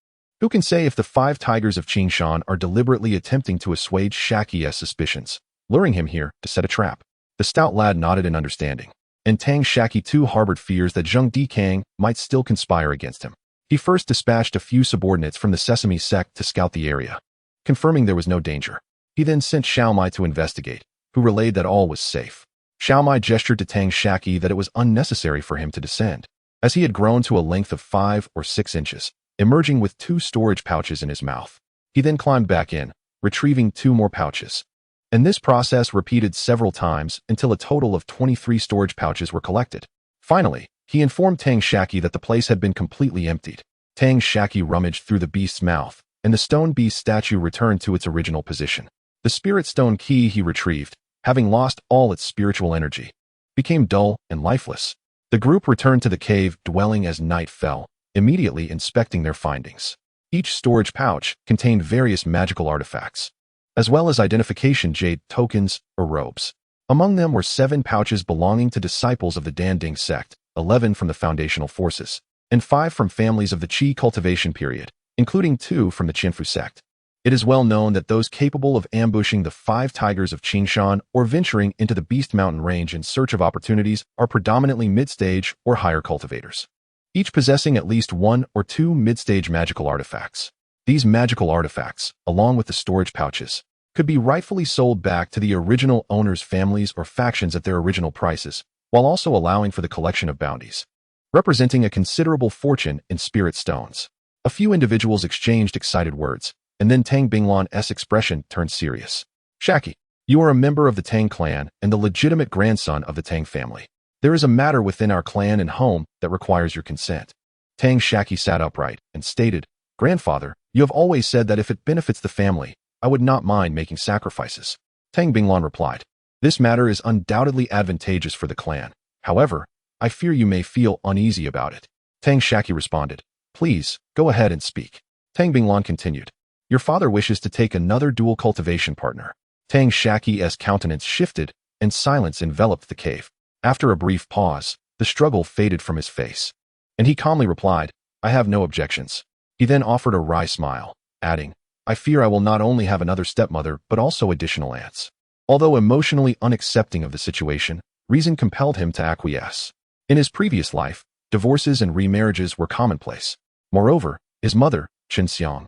Who can say if the 5 tigers of Qingshan are deliberately attempting to assuage Shaqi's suspicions, luring him here to set a trap? The stout lad nodded in understanding, and Tang Shaqi too harbored fears that Zheng Dikang might still conspire against him. He first dispatched a few subordinates from the Sesame sect to scout the area, confirming there was no danger. He then sent Xiaomai to investigate, who relayed that all was safe. Xiaomai gestured to Tang Shaqi that it was unnecessary for him to descend, as he had grown to a length of 5 or 6 inches, emerging with 2 storage pouches in his mouth. He then climbed back in, retrieving 2 more pouches. And this process repeated several times until a total of 23 storage pouches were collected. Finally, he informed Tang Shaqi that the place had been completely emptied. Tang Shaqi rummaged through the beast's mouth, and the stone beast statue returned to its original position. The spirit stone key he retrieved, having lost all its spiritual energy, became dull and lifeless. The group returned to the cave dwelling as night fell, immediately inspecting their findings. Each storage pouch contained various magical artifacts, as well as identification jade tokens or robes. Among them were 7 pouches belonging to disciples of the Danding sect, 11 from the foundational forces, and 5 from families of the Qi cultivation period, including 2 from the Qinfu sect. It is well known that those capable of ambushing the 5 tigers of Qingshan or venturing into the Beast Mountain range in search of opportunities are predominantly mid-stage or higher cultivators, each possessing at least 1 or 2 mid-stage magical artifacts. These magical artifacts, along with the storage pouches, could be rightfully sold back to the original owners' families or factions at their original prices, while also allowing for the collection of bounties, representing a considerable fortune in spirit stones. A few individuals exchanged excited words, and then Tang Binglan's expression turned serious. Shaqi, you are a member of the Tang clan and the legitimate grandson of the Tang family. There is a matter within our clan and home that requires your consent. Tang Shaqi sat upright and stated, Grandfather, you have always said that if it benefits the family, I would not mind making sacrifices. Tang Binglan replied, This matter is undoubtedly advantageous for the clan. However, I fear you may feel uneasy about it. Tang Shaqi responded, Please, go ahead and speak. Tang Binglan continued, Your father wishes to take another dual cultivation partner. Tang Shaqi's countenance shifted, and silence enveloped the cave. After a brief pause, the struggle faded from his face, and he calmly replied, I have no objections. He then offered a wry smile, adding, I fear I will not only have another stepmother but also additional aunts. Although emotionally unaccepting of the situation, reason compelled him to acquiesce. In his previous life, divorces and remarriages were commonplace. Moreover, his mother, Xianxia,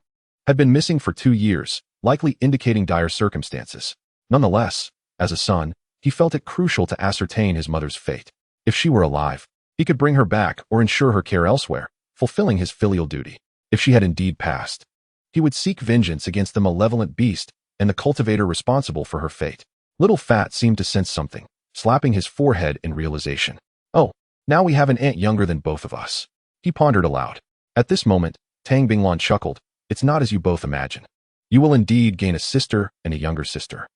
had been missing for 2 years, likely indicating dire circumstances. Nonetheless, as a son, he felt it crucial to ascertain his mother's fate. If she were alive, he could bring her back or ensure her care elsewhere, fulfilling his filial duty. If she had indeed passed, he would seek vengeance against the malevolent beast and the cultivator responsible for her fate. Little Fat seemed to sense something, slapping his forehead in realization. Oh, now we have an aunt younger than both of us. He pondered aloud. At this moment, Tang Binglan chuckled. It's not as you both imagine. You will indeed gain a sister and a younger sister.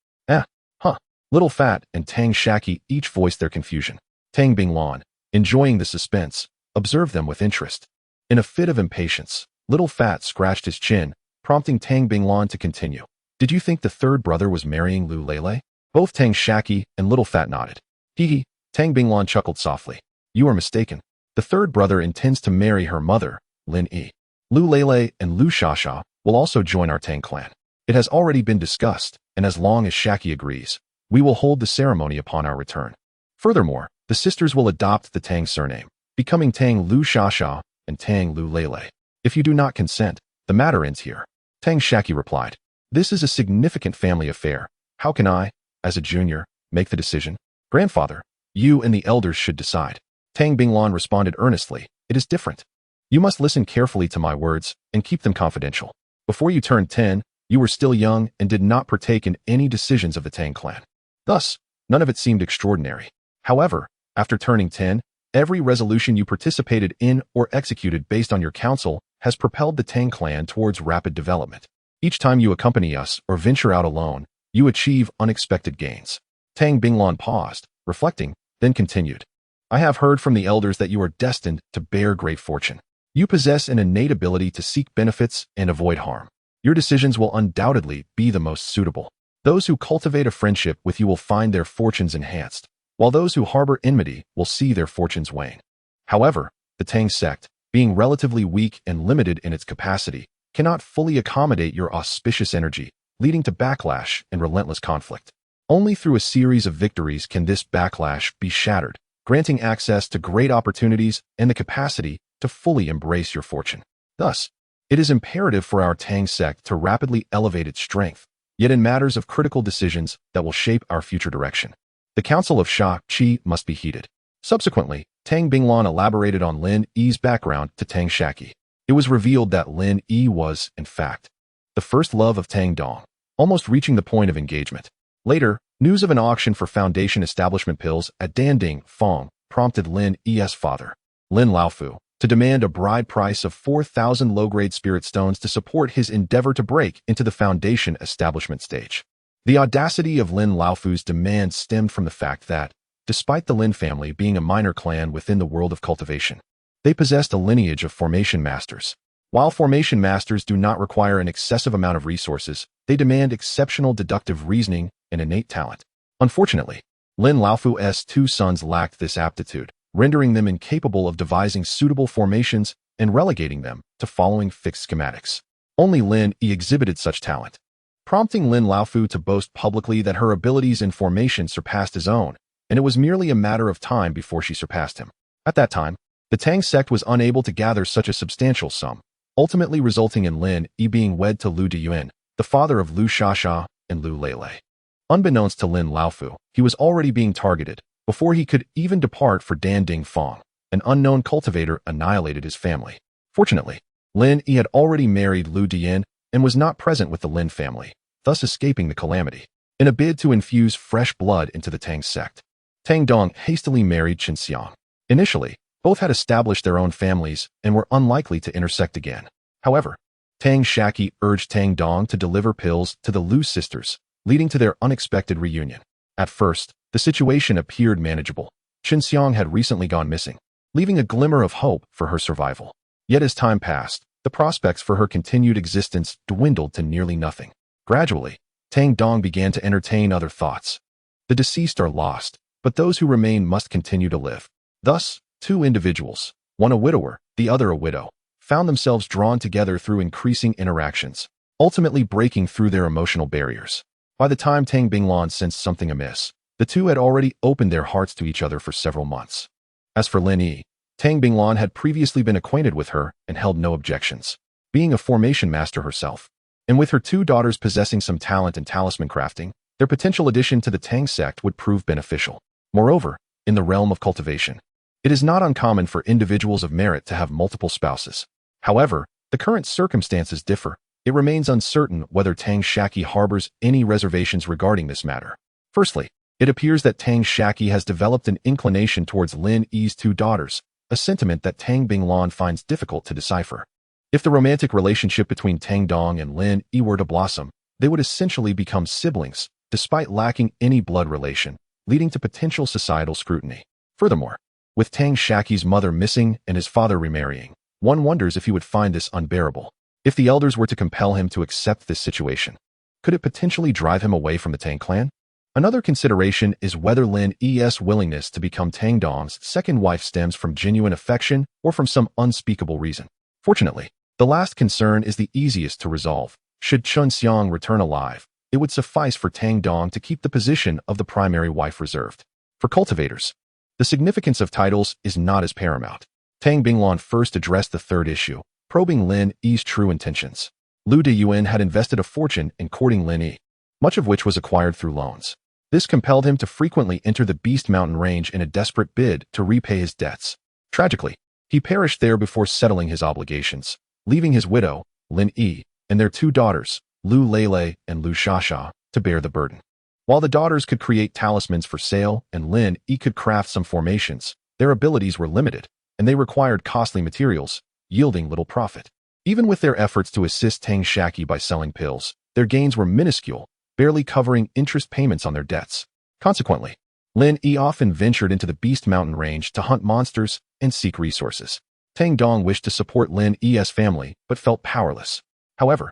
Little Fat and Tang Shaqi each voiced their confusion. Tang Binglan, enjoying the suspense, observed them with interest. In a fit of impatience, Little Fat scratched his chin, prompting Tang Binglan to continue. Did you think the third brother was marrying Lu Lele? Both Tang Shaqi and Little Fat nodded. Hee. Tang Binglan chuckled softly. You are mistaken. The third brother intends to marry her mother, Lin Yi. Lu Lele and Lu Xiaxia will also join our Tang clan. It has already been discussed, and as long as Shaqi agrees, we will hold the ceremony upon our return. Furthermore, the sisters will adopt the Tang surname, becoming Tang Lu Xiaxia and Tang Lu Lele. If you do not consent, the matter ends here. Tang Shaqi replied. This is a significant family affair. How can I, as a junior, make the decision? Grandfather, you and the elders should decide. Tang Binglan responded earnestly. It is different. You must listen carefully to my words and keep them confidential. Before you turned 10, you were still young and did not partake in any decisions of the Tang clan. Thus, none of it seemed extraordinary. However, after turning 10, every resolution you participated in or executed based on your counsel has propelled the Tang clan towards rapid development. Each time you accompany us or venture out alone, you achieve unexpected gains. Tang Binglan paused, reflecting, then continued. I have heard from the elders that you are destined to bear great fortune. You possess an innate ability to seek benefits and avoid harm. Your decisions will undoubtedly be the most suitable. Those who cultivate a friendship with you will find their fortunes enhanced, while those who harbor enmity will see their fortunes wane. However, the Tang sect, being relatively weak and limited in its capacity, cannot fully accommodate your auspicious energy, leading to backlash and relentless conflict. Only through a series of victories can this backlash be shattered, granting access to great opportunities and the capacity to fully embrace your fortune. Thus, it is imperative for our Tang sect to rapidly elevate its strength, yet in matters of critical decisions that will shape our future direction. The Council of Shaqi must be heeded. Subsequently, Tang Binglan elaborated on Lin Yi's background to Tang Shaqi. It was revealed that Lin Yi was, in fact, the first love of Tang Dong, almost reaching the point of engagement. Later, news of an auction for Foundation establishment pills at Danding, Fong, prompted Lin Yi's father, Lin Laofu, to demand a bride price of 4,000 low-grade spirit stones to support his endeavor to break into the Foundation establishment stage. The audacity of Lin Laofu's demand stemmed from the fact that, despite the Lin family being a minor clan within the world of cultivation, they possessed a lineage of formation masters. While formation masters do not require an excessive amount of resources, they demand exceptional deductive reasoning and innate talent. Unfortunately, Lin Laofu's two sons lacked this aptitude, rendering them incapable of devising suitable formations and relegating them to following fixed schematics. Only Lin Yi exhibited such talent, prompting Lin Laofu to boast publicly that her abilities in formation surpassed his own, and it was merely a matter of time before she surpassed him. At that time, the Tang sect was unable to gather such a substantial sum, ultimately resulting in Lin Yi being wed to Lu Diyuan, the father of Lu Xiaxia and Lu Lele. Unbeknownst to Lin Laofu, he was already being targeted. Before he could even depart for Danding Fong, an unknown cultivator annihilated his family. Fortunately, Lin Yi had already married Lu Dian and was not present with the Lin family, thus escaping the calamity. In a bid to infuse fresh blood into the Tang sect, Tang Dong hastily married xianxia. Initially, both had established their own families and were unlikely to intersect again. However, Tang Shaqi urged Tang Dong to deliver pills to the Lu sisters, leading to their unexpected reunion. At first, the situation appeared manageable. Xianxia had recently gone missing, leaving a glimmer of hope for her survival. Yet as time passed, the prospects for her continued existence dwindled to nearly nothing. Gradually, Tang Dong began to entertain other thoughts. The deceased are lost, but those who remain must continue to live. Thus, two individuals, one a widower, the other a widow, found themselves drawn together through increasing interactions, ultimately breaking through their emotional barriers. By the time Tang Binglan sensed something amiss, the two had already opened their hearts to each other for several months. As for Lin Yi, Tang Binglan had previously been acquainted with her and held no objections. Being a formation master herself, and with her two daughters possessing some talent in talisman crafting, their potential addition to the Tang sect would prove beneficial. Moreover, In the realm of cultivation, it is not uncommon for individuals of merit to have multiple spouses. However, the current circumstances differ. It remains uncertain whether Tang Shaqi harbors any reservations regarding this matter. Firstly, it appears that Tang Shaqi has developed an inclination towards Lin Yi's two daughters, a sentiment that Tang Binglan finds difficult to decipher. If the romantic relationship between Tang Dong and Lin Yi were to blossom, they would essentially become siblings, despite lacking any blood relation, leading to potential societal scrutiny. Furthermore, with Tang Shaqi's mother missing and his father remarrying, one wonders if he would find this unbearable. If the elders were to compel him to accept this situation, could it potentially drive him away from the Tang clan? Another consideration is whether Lin Yi's willingness to become Tang Dong's second wife stems from genuine affection or from some unspeakable reason. Fortunately, the last concern is the easiest to resolve. Should Xianxia return alive, it would suffice for Tang Dong to keep the position of the primary wife reserved. For cultivators, the significance of titles is not as paramount. Tang Binglan first addressed the third issue, probing Lin Yi's true intentions. Lu Deyuan had invested a fortune in courting Lin Yi, much of which was acquired through loans. This compelled him to frequently enter the Beast Mountain range in a desperate bid to repay his debts. Tragically, he perished there before settling his obligations, leaving his widow, Lin Yi, and their two daughters, Lu Lele and Lu Shasha, to bear the burden. While the daughters could create talismans for sale and Lin Yi could craft some formations, their abilities were limited, and they required costly materials, yielding little profit. Even with their efforts to assist Tang Shaqi by selling pills, their gains were minuscule, barely covering interest payments on their debts. Consequently, Lin Yi often ventured into the Beast Mountain range to hunt monsters and seek resources. Tang Dong wished to support Lin Yi's family, but felt powerless. However,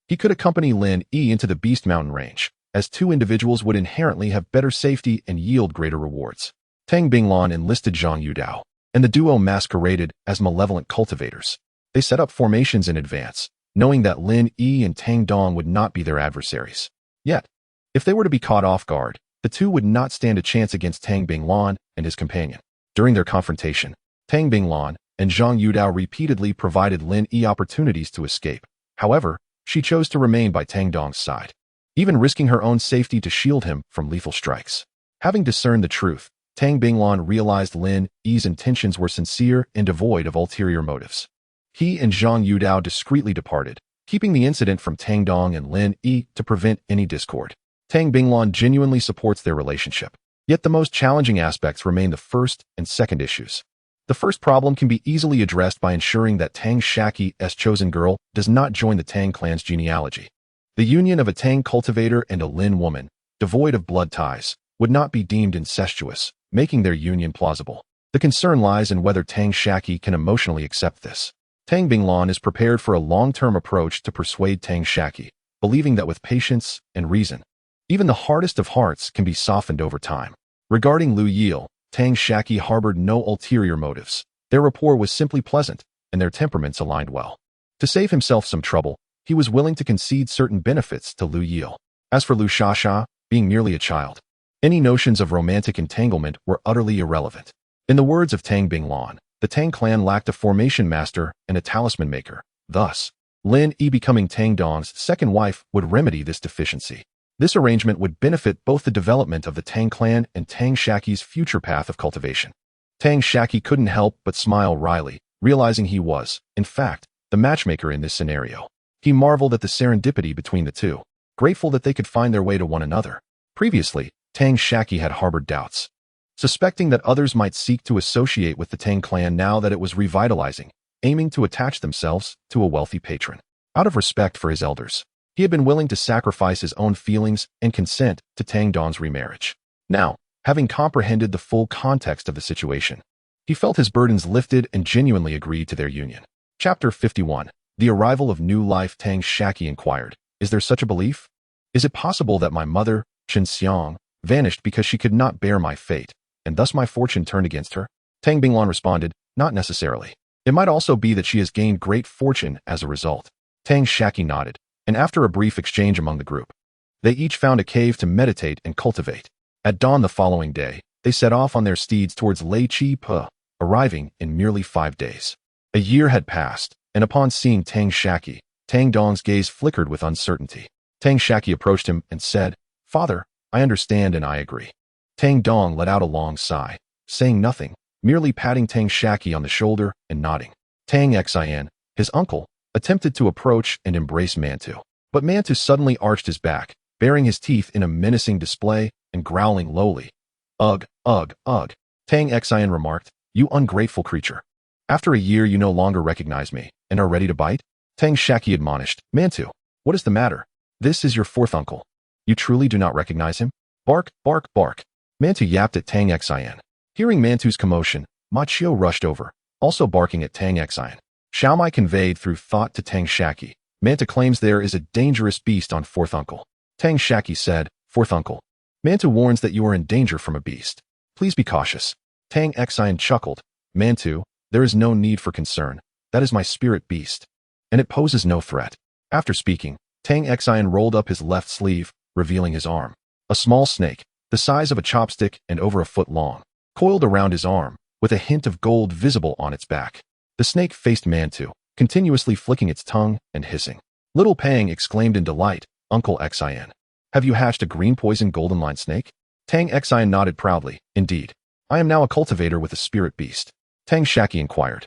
he could accompany Lin Yi into the Beast Mountain range, as two individuals would inherently have better safety and yield greater rewards. Tang Binglan enlisted Zhang Yudao, and the duo masqueraded as malevolent cultivators. They set up formations in advance, knowing that Lin Yi and Tang Dong would not be their adversaries. Yet, if they were to be caught off guard, the two would not stand a chance against Tang Binglan and his companion. During their confrontation, Tang Binglan and Zhang Yudao repeatedly provided Lin Yi opportunities to escape. However, she chose to remain by Tang Dong's side, even risking her own safety to shield him from lethal strikes. Having discerned the truth, Tang Binglan realized Lin Yi's intentions were sincere and devoid of ulterior motives. He and Zhang Yudao discreetly departed, keeping the incident from Tang Dong and Lin Yi to prevent any discord. Tang Binglan genuinely supports their relationship, yet the most challenging aspects remain the first and second issues. The first problem can be easily addressed by ensuring that Tang Shaqi's chosen girl does not join the Tang clan's genealogy. The union of a Tang cultivator and a Lin woman, devoid of blood ties, would not be deemed incestuous, making their union plausible. The concern lies in whether Tang Shaqi can emotionally accept this. Tang Binglan is prepared for a long-term approach to persuade Tang Shaqi, believing that with patience and reason, even the hardest of hearts can be softened over time. Regarding Lu Yil, Tang Shaqi harbored no ulterior motives. Their rapport was simply pleasant, and their temperaments aligned well. To save himself some trouble, he was willing to concede certain benefits to Lu Yil. As for Lu Shasha, being merely a child, any notions of romantic entanglement were utterly irrelevant. In the words of Tang Binglan, the Tang clan lacked a formation master and a talisman maker. Thus, Lin Yi becoming Tang Dong's second wife would remedy this deficiency. This arrangement would benefit both the development of the Tang clan and Tang Shaqi's future path of cultivation. Tang Shaqi couldn't help but smile wryly, realizing he was, in fact, the matchmaker in this scenario. He marveled at the serendipity between the two, grateful that they could find their way to one another. Previously, Tang Shaqi had harbored doubts, suspecting that others might seek to associate with the Tang clan now that it was revitalizing, aiming to attach themselves to a wealthy patron. Out of respect for his elders, he had been willing to sacrifice his own feelings and consent to Tang Dong's remarriage. Now, having comprehended the full context of the situation, he felt his burdens lifted and genuinely agreed to their union. Chapter 51. The arrival of new life. Tang Shaqi inquired, "Is there such a belief? Is it possible that my mother, Xianxia, vanished because she could not bear my fate, and thus my fortune turned against her?" Tang Binglan responded, "Not necessarily. It might also be that she has gained great fortune as a result." Tang Shaqi nodded, and after a brief exchange among the group, they each found a cave to meditate and cultivate. At dawn the following day, they set off on their steeds towards Lei Chi Pe, arriving in merely 5 days. A year had passed, and upon seeing Tang Shaqi, Tang Dong's gaze flickered with uncertainty. Tang Shaqi approached him and said, "Father, I understand and I agree." Tang Dong let out a long sigh. saying nothing, merely patting Tang Shaqi on the shoulder and nodding. Tang Xian, his uncle, attempted to approach and embrace Mantu. But Mantu suddenly arched his back, baring his teeth in a menacing display and growling lowly. Ugh, ugh, ugh. Tang Xian remarked, "You ungrateful creature. After a year you no longer recognize me and are ready to bite?" Tang Shaqi admonished, "Mantu, what is the matter? This is your fourth uncle. You truly do not recognize him?" Bark, bark, bark. Mantu yapped at Tang Xian. Hearing Mantu's commotion, Ma Chiu rushed over, also barking at Tang Xian. Xiaomai conveyed through thought to Tang Shaqi, "Mantu claims there is a dangerous beast on fourth uncle." Tang Shaqi said, "Fourth uncle. Mantu warns that you are in danger from a beast. Please be cautious." Tang Xian chuckled, "Mantu, there is no need for concern. That is my spirit beast. And it poses no threat." After speaking, Tang Xian rolled up his left sleeve, revealing his arm. A small snake, the size of a chopstick and over a foot long, coiled around his arm, with a hint of gold visible on its back. The snake faced Mantu, continuously flicking its tongue and hissing. Little Pang exclaimed in delight, "Uncle Xian, have you hatched a green poison golden line snake?" Tang Xian nodded proudly, "Indeed. I am now a cultivator with a spirit beast." Tang Shaqi inquired,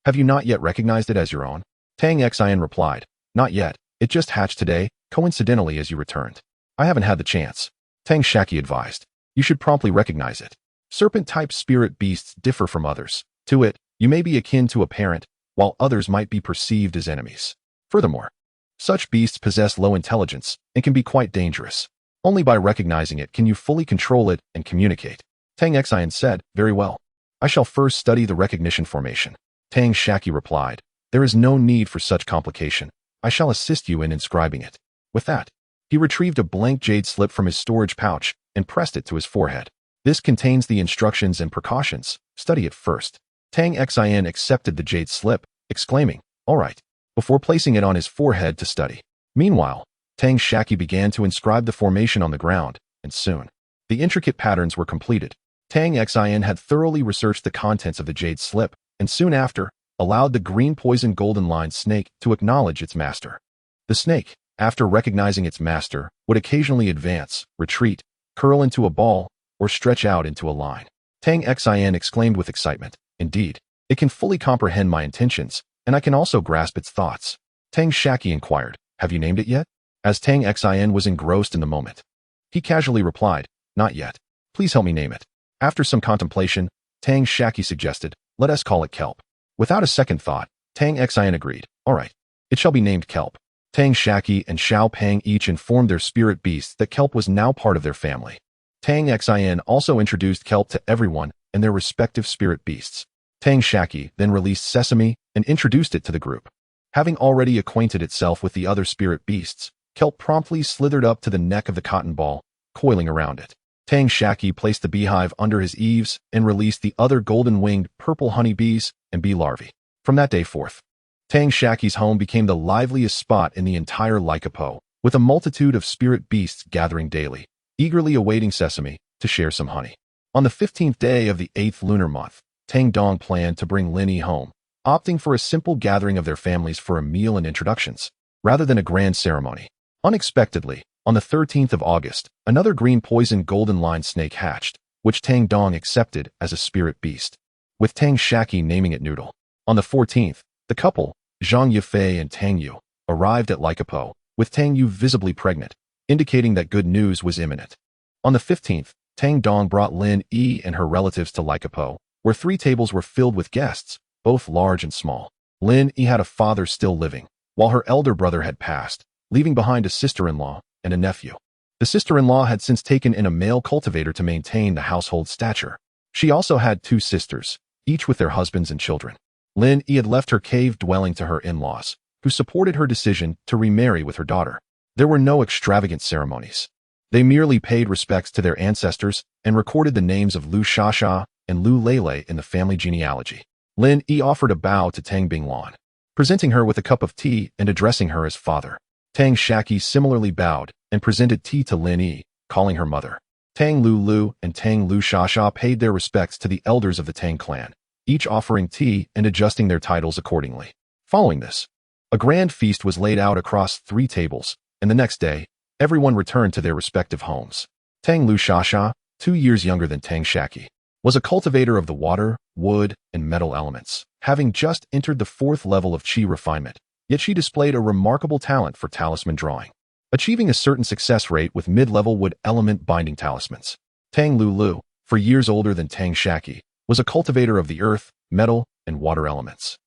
"Have you not yet recognized it as your own?" Tang Xian replied, "Not yet. It just hatched today, coincidentally as you returned. I haven't had the chance." Tang Shaqi advised, "You should promptly recognize it. Serpent-type spirit beasts differ from others. To it, you may be akin to a parent, while others might be perceived as enemies. Furthermore, such beasts possess low intelligence and can be quite dangerous. Only by recognizing it can you fully control it and communicate." Tang Xian said, "Very well. I shall first study the recognition formation." Tang Shaqi replied, "There is no need for such complication. I shall assist you in inscribing it." With that, he retrieved a blank jade slip from his storage pouch and pressed it to his forehead. "This contains the instructions and precautions. Study it first." Tang Xian accepted the jade slip, exclaiming, "All right," before placing it on his forehead to study. Meanwhile, Tang Shaqi began to inscribe the formation on the ground, and soon, the intricate patterns were completed. Tang Xian had thoroughly researched the contents of the jade slip, and soon after, allowed the green poison golden line snake to acknowledge its master. The snake, after recognizing its master, would occasionally advance, retreat, curl into a ball, or stretch out into a line. Tang Xian exclaimed with excitement, "Indeed, it can fully comprehend my intentions, and I can also grasp its thoughts." Tang Shaqi inquired, "Have you named it yet?" As Tang Xian was engrossed in the moment, he casually replied, "Not yet. Please help me name it." After some contemplation, Tang Shaqi suggested, "Let us call it Kelp." Without a second thought, Tang Xian agreed, "All right, it shall be named Kelp." Tang Shaqi and Xiao Pang each informed their spirit beasts that Kelp was now part of their family. Tang Xian also introduced Kelp to everyone and their respective spirit beasts. Tang Shaqi then released Sesame and introduced it to the group. Having already acquainted itself with the other spirit beasts, Kelp promptly slithered up to the neck of the cotton ball, coiling around it. Tang Shaqi placed the beehive under his eaves and released the other golden-winged purple honeybees and bee larvae. From that day forth, Tang Shaqi's home became the liveliest spot in the entire Lycopo, with a multitude of spirit beasts gathering daily, eagerly awaiting Sesame to share some honey. On the 15th day of the 8th lunar month, Tang Dong planned to bring Lin Yi home, opting for a simple gathering of their families for a meal and introductions, rather than a grand ceremony. Unexpectedly, on the 13th of August, another green poison golden line snake hatched, which Tang Dong accepted as a spirit beast, with Tang Shaqi naming it Noodle. On the 14th, the couple, Zhang Yufei and Tang Yu, arrived at Lycopo, with Tang Yu visibly pregnant, indicating that good news was imminent. On the 15th, Tang Dong brought Lin Yi and her relatives to Lycopo, where 3 tables were filled with guests, both large and small. Lin Yi had a father still living, while her elder brother had passed, leaving behind a sister-in-law and a nephew. The sister-in-law had since taken in a male cultivator to maintain the household stature. She also had 2 sisters, each with their husbands and children. Lin Yi had left her cave dwelling to her in-laws, who supported her decision to remarry with her daughter. There were no extravagant ceremonies. They merely paid respects to their ancestors and recorded the names of Lu Shasha and Lu Lele in the family genealogy. Lin Yi offered a bow to Tang Binglan, presenting her with a cup of tea and addressing her as father. Tang Shaqi similarly bowed and presented tea to Lin Yi, calling her mother. Tang Lu and Tang Lu Shasha paid their respects to the elders of the Tang clan, each offering tea and adjusting their titles accordingly. Following this, a grand feast was laid out across 3 tables, and the next day, everyone returned to their respective homes. Tang Lu Shasha, 2 years younger than Tang Shaqi, was a cultivator of the water, wood, and metal elements, having just entered the 4th level of Qi refinement, yet she displayed a remarkable talent for talisman drawing, achieving a certain success rate with mid-level wood element binding talismans. Tang Lulu, for years older than Tang Shaqi, was a cultivator of the earth, metal, and water elements.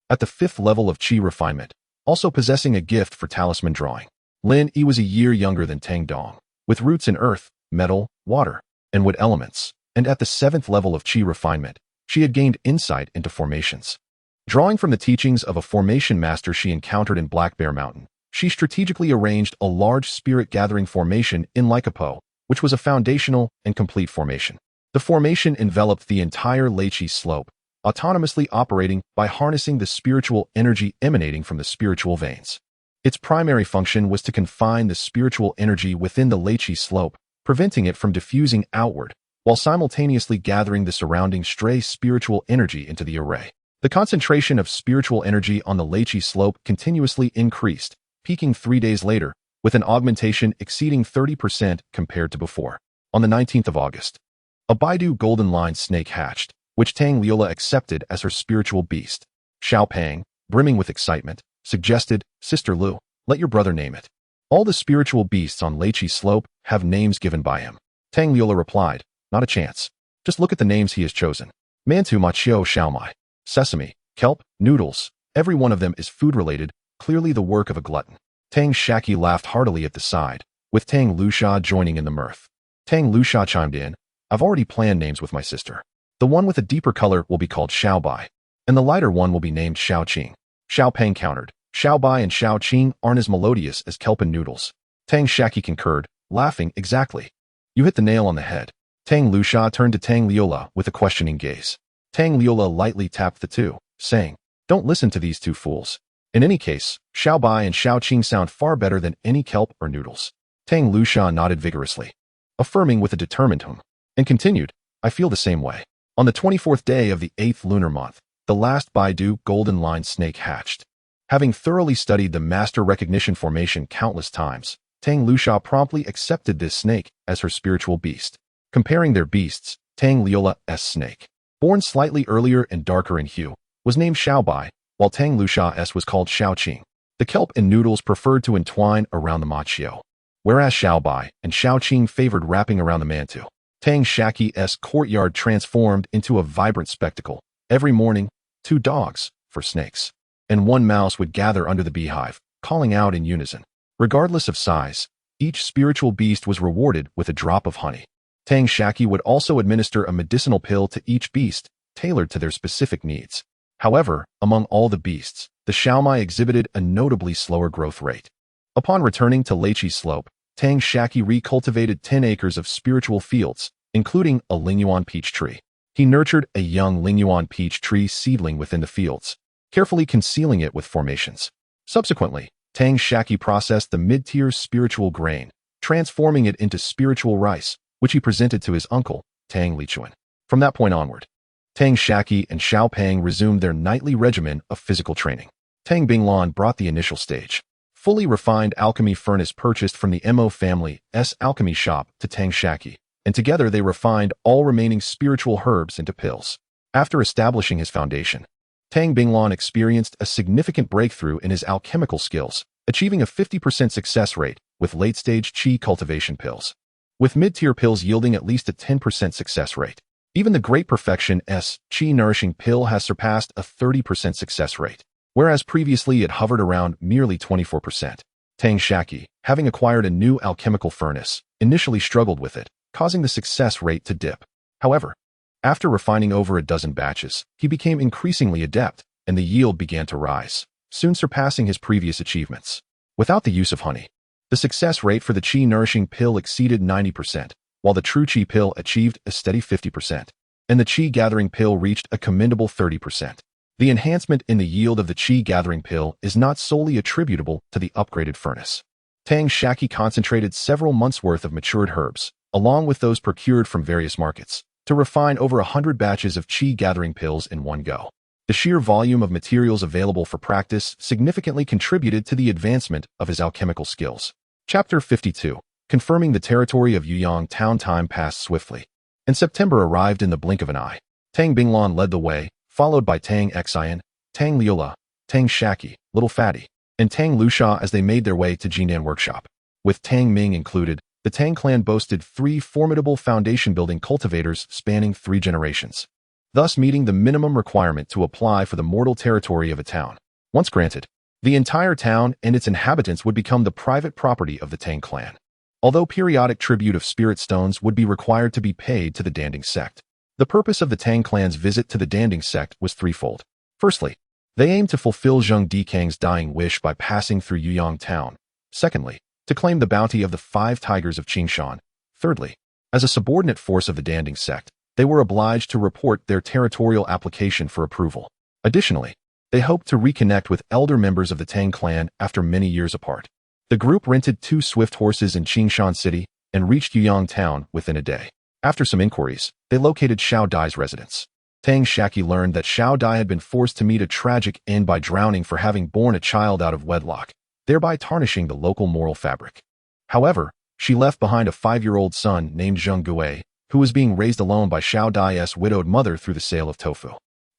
At the 5th level of Qi refinement, also possessing a gift for talisman drawing. Lin Yi was a year younger than Tang Dong, with roots in earth, metal, water, and wood elements, and at the 7th level of Qi refinement, she had gained insight into formations. Drawing from the teachings of a formation master she encountered in Black Bear Mountain, she strategically arranged a large spirit-gathering formation in Lycopo, which was a foundational and complete formation. The formation enveloped the entire Leiqi slope, autonomously operating by harnessing the spiritual energy emanating from the spiritual veins. Its primary function was to confine the spiritual energy within the Leiqi slope, preventing it from diffusing outward, while simultaneously gathering the surrounding stray spiritual energy into the array. The concentration of spiritual energy on the Leiqi slope continuously increased, peaking 3 days later, with an augmentation exceeding 30% compared to before. On the 19th of August, a Baidu golden line snake hatched, which Tang Liola accepted as her spiritual beast. Xiao Pang, brimming with excitement, suggested, "Sister Lu, let your brother name it." All the spiritual beasts on Leiqi slope have names given by him. Tang Liola replied, "Not a chance. Just look at the names he has chosen. Mantu Machio Xiaomai, sesame, kelp, noodles, every one of them is food-related, clearly the work of a glutton." Tang Shaqi laughed heartily at the side, with Tang Lusha joining in the mirth. Tang Lusha chimed in, "I've already planned names with my sister. The one with a deeper color will be called Xiaobai, and the lighter one will be named Xiaoqing." Xiao Pang countered, "Xiaobai and Xiaoqing aren't as melodious as kelp and noodles." Tang Shaqi concurred, laughing, "Exactly. You hit the nail on the head." Tang Lusha turned to Tang Liola with a questioning gaze. Tang Liola lightly tapped the two, saying, "Don't listen to these two fools. In any case, Xiaobai and Xiaoqing sound far better than any kelp or noodles." Tang Lusha nodded vigorously, affirming with a determined hum, and continued, "I feel the same way." On the 24th day of the 8th lunar month, the last Baidu golden line snake hatched. Having thoroughly studied the master recognition formation countless times, Tang Lusha promptly accepted this snake as her spiritual beast. Comparing their beasts, Tang Liola's snake, born slightly earlier and darker in hue, was named Xiaobai, while Tang Lusha's was called Xiaoqing. The kelp and noodles preferred to entwine around the machio, whereas Xiaobai and Xiaoqing favored wrapping around the mantu. Tang Shaqi's courtyard transformed into a vibrant spectacle. Every morning, 2 dogs, for snakes, and 1 mouse would gather under the beehive, calling out in unison. Regardless of size, each spiritual beast was rewarded with a drop of honey. Tang Shaqi would also administer a medicinal pill to each beast, tailored to their specific needs. However, among all the beasts, the Xiaomai exhibited a notably slower growth rate. Upon returning to Leiqi Slope, Tang Shaqi recultivated 10 acres of spiritual fields, including a Lingyuan peach tree. He nurtured a young Lingyuan peach tree seedling within the fields, carefully concealing it with formations. Subsequently, Tang Shaqi processed the mid-tier spiritual grain, transforming it into spiritual rice, which he presented to his uncle, Tang Lichuan. From that point onward, Tang Shaqi and Xiao Pang resumed their nightly regimen of physical training. Tang Binglan brought the initial stage. Fully refined alchemy furnace purchased from the Mo family's alchemy shop to Tang Shaqi, and together they refined all remaining spiritual herbs into pills. After establishing his foundation, Tang Binglan experienced a significant breakthrough in his alchemical skills, achieving a 50% success rate with late-stage Qi cultivation pills, with mid-tier pills yielding at least a 10% success rate. Even the Great Perfection's Qi Nourishing Pill has surpassed a 30% success rate, whereas previously it hovered around merely 24%. Tang Shaqi, having acquired a new alchemical furnace, initially struggled with it, causing the success rate to dip. However, after refining over a dozen batches, he became increasingly adept, and the yield began to rise, soon surpassing his previous achievements. Without the use of honey, the success rate for the Qi Nourishing Pill exceeded 90%, while the True Qi Pill achieved a steady 50%, and the Qi Gathering Pill reached a commendable 30%. The enhancement in the yield of the Qi Gathering Pill is not solely attributable to the upgraded furnace. Tang Shaqi concentrated several months' worth of matured herbs, along with those procured from various markets, to refine over 100 batches of Qi Gathering Pills in one go. The sheer volume of materials available for practice significantly contributed to the advancement of his alchemical skills. Chapter 52. Confirming the territory of Yuyang Town. Time passed swiftly. and September arrived in the blink of an eye. Tang Binglan led the way, followed by Tang Xian, Tang Liola, Tang Shaqi, Little Fatty, and Tang Lusha as they made their way to Jindan Workshop. With Tang Ming included, the Tang clan boasted 3 formidable foundation-building cultivators spanning 3 generations, thus meeting the minimum requirement to apply for the mortal territory of a town. Once granted, the entire town and its inhabitants would become the private property of the Tang clan, although periodic tribute of spirit stones would be required to be paid to the Danding sect. The purpose of the Tang clan's visit to the Danding sect was threefold. Firstly, they aimed to fulfill Zheng Dikang's dying wish by passing through Yuyang town. Secondly, to claim the bounty of the 5 tigers of Qingshan. Thirdly, as a subordinate force of the Danding sect, they were obliged to report their territorial application for approval. Additionally, they hoped to reconnect with elder members of the Tang clan after many years apart. The group rented 2 swift horses in Qingshan City and reached Yuyang town within a day. After some inquiries, they located Xiao Dai's residence. Tang Shaqi learned that Xiao Dai had been forced to meet a tragic end by drowning for having borne a child out of wedlock, thereby tarnishing the local moral fabric. However, she left behind a 5-year-old son named Zheng Gui, who was being raised alone by Xiao Dai's widowed mother through the sale of tofu.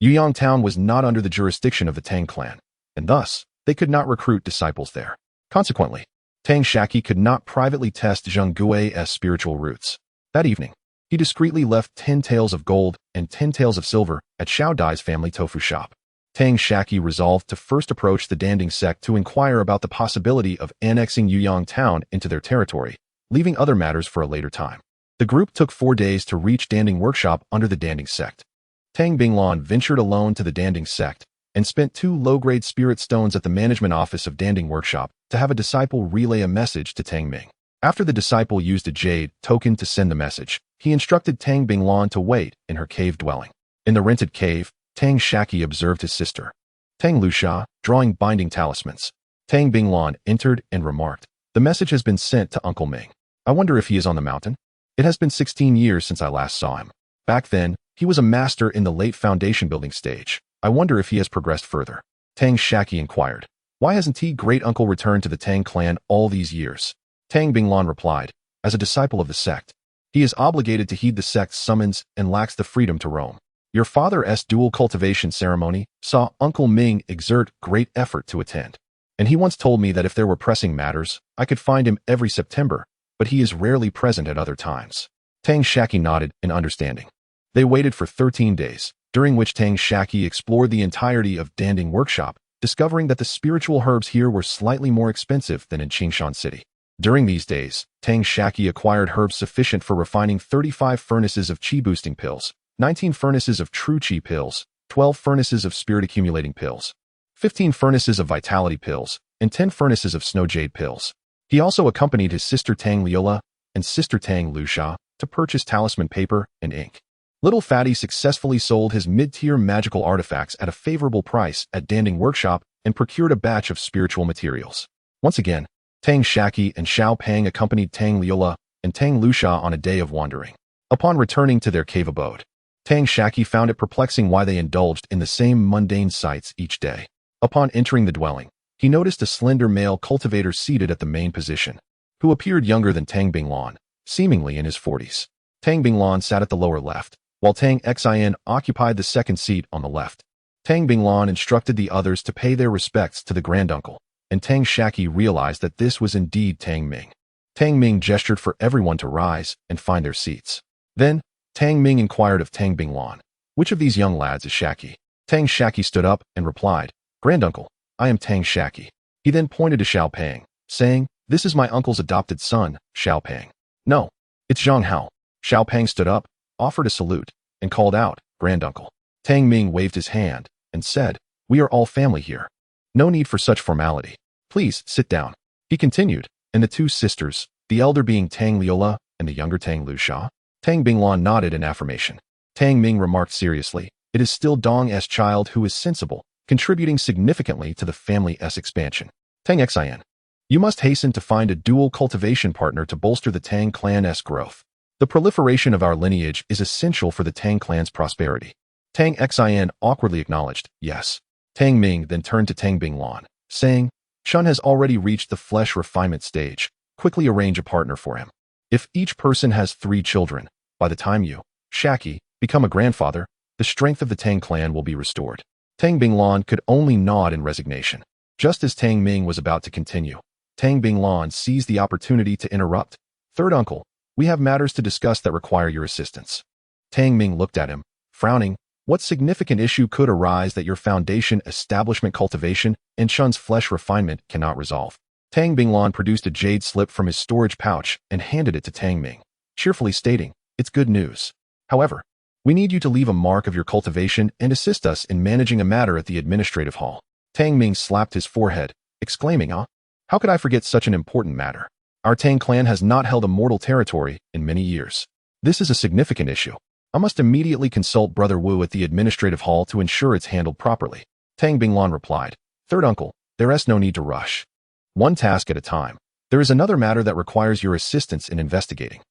Yuyang town was not under the jurisdiction of the Tang clan, and thus, they could not recruit disciples there. Consequently, Tang Shaqi could not privately test Zheng Gui's spiritual roots. That evening, he discreetly left 10 taels of gold and 10 taels of silver at Xiao Dai's family tofu shop. Tang Shaqi resolved to first approach the Danding sect to inquire about the possibility of annexing Yuyang town into their territory, leaving other matters for a later time. The group took 4 days to reach Danding Workshop under the Danding sect. Tang Binglan ventured alone to the Danding sect and spent 2 low-grade spirit stones at the management office of Danding Workshop to have a disciple relay a message to Tang Ming. After the disciple used a jade token to send the message, he instructed Tang Binglan to wait in her cave dwelling. In the rented cave, Tang Shaqi observed his sister, Tang Lusha, drawing binding talismans. Tang Binglan entered and remarked, "The message has been sent to Uncle Ming. I wonder if he is on the mountain? It has been 16 years since I last saw him. Back then, he was a master in the late foundation building stage. I wonder if he has progressed further." Tang Shaqi inquired, "Why hasn't he great-uncle returned to the Tang clan all these years?" Tang Binglan replied, "As a disciple of the sect, he is obligated to heed the sect's summons and lacks the freedom to roam. Your father's dual cultivation ceremony saw Uncle Ming exert great effort to attend, and he once told me that if there were pressing matters, I could find him every September, but he is rarely present at other times." Tang Shaqi nodded in understanding. They waited for 13 days, during which Tang Shaqi explored the entirety of Danding Workshop, discovering that the spiritual herbs here were slightly more expensive than in Qingshan City. During these days, Tang Shaqi acquired herbs sufficient for refining 35 furnaces of chi-boosting pills, 19 furnaces of true chi pills, 12 furnaces of spirit-accumulating pills, 15 furnaces of vitality pills, and 10 furnaces of snow jade pills. He also accompanied his sister Tang Liola and sister Tang Lusha to purchase talisman paper and ink. Little Fatty successfully sold his mid-tier magical artifacts at a favorable price at Danding Workshop and procured a batch of spiritual materials. Once again, Tang Shaqi and Xiao Pang accompanied Tang Liola and Tang Lusha on a day of wandering. Upon returning to their cave abode, Tang Shaqi found it perplexing why they indulged in the same mundane sights each day. Upon entering the dwelling, he noticed a slender male cultivator seated at the main position, who appeared younger than Tang Binglan, seemingly in his 40s. Tang Binglan sat at the lower left, while Tang Xian occupied the second seat on the left. Tang Binglan instructed the others to pay their respects to the granduncle, and Tang Shaqi realized that this was indeed Tang Ming. Tang Ming gestured for everyone to rise and find their seats. Then, Tang Ming inquired of Tang Binglan, "Which of these young lads is Shaqi?" Tang Shaqi stood up and replied, "Granduncle, I am Tang Shaqi." He then pointed to Xiao Pang, saying, "This is my uncle's adopted son, Xiao Pang." "No, it's Zhang Hao." Xiao Pang stood up, offered a salute, and called out, "Granduncle." Tang Ming waved his hand and said, "We are all family here. No need for such formality. Please sit down." He continued, and the 2 sisters, the elder being Tang Liola and the younger Tang Lusha, Tang Binglan nodded in affirmation. Tang Ming remarked seriously, "It is still Dong's child who is sensible, contributing significantly to the family's expansion. Tang Xian, you must hasten to find a dual cultivation partner to bolster the Tang clan's growth. The proliferation of our lineage is essential for the Tang clan's prosperity." Tang Xian awkwardly acknowledged, "Yes." Tang Ming then turned to Tang Binglan, saying, "Chun has already reached the flesh refinement stage. Quickly arrange a partner for him. If each person has 3 children, by the time you, Shaqi, become a grandfather, the strength of the Tang clan will be restored. Tang Binglan could only nod in resignation. Just as Tang Ming was about to continue, Tang Binglan seized the opportunity to interrupt. Third uncle, we have matters to discuss that require your assistance. Tang Ming looked at him, frowning. What significant issue could arise that your foundation, establishment, cultivation, and Shun's flesh refinement cannot resolve? Tang Binglan produced a jade slip from his storage pouch and handed it to Tang Ming, cheerfully stating, it's good news. However, we need you to leave a mark of your cultivation and assist us in managing a matter at the administrative hall. Tang Ming slapped his forehead, exclaiming, how could I forget such an important matter? Our Tang clan has not held a mortal territory in many years. This is a significant issue. I must immediately consult Brother Wu at the administrative hall to ensure it's handled properly. Tang Binglan replied, Third uncle, there is no need to rush. One task at a time. There is another matter that requires your assistance in investigating.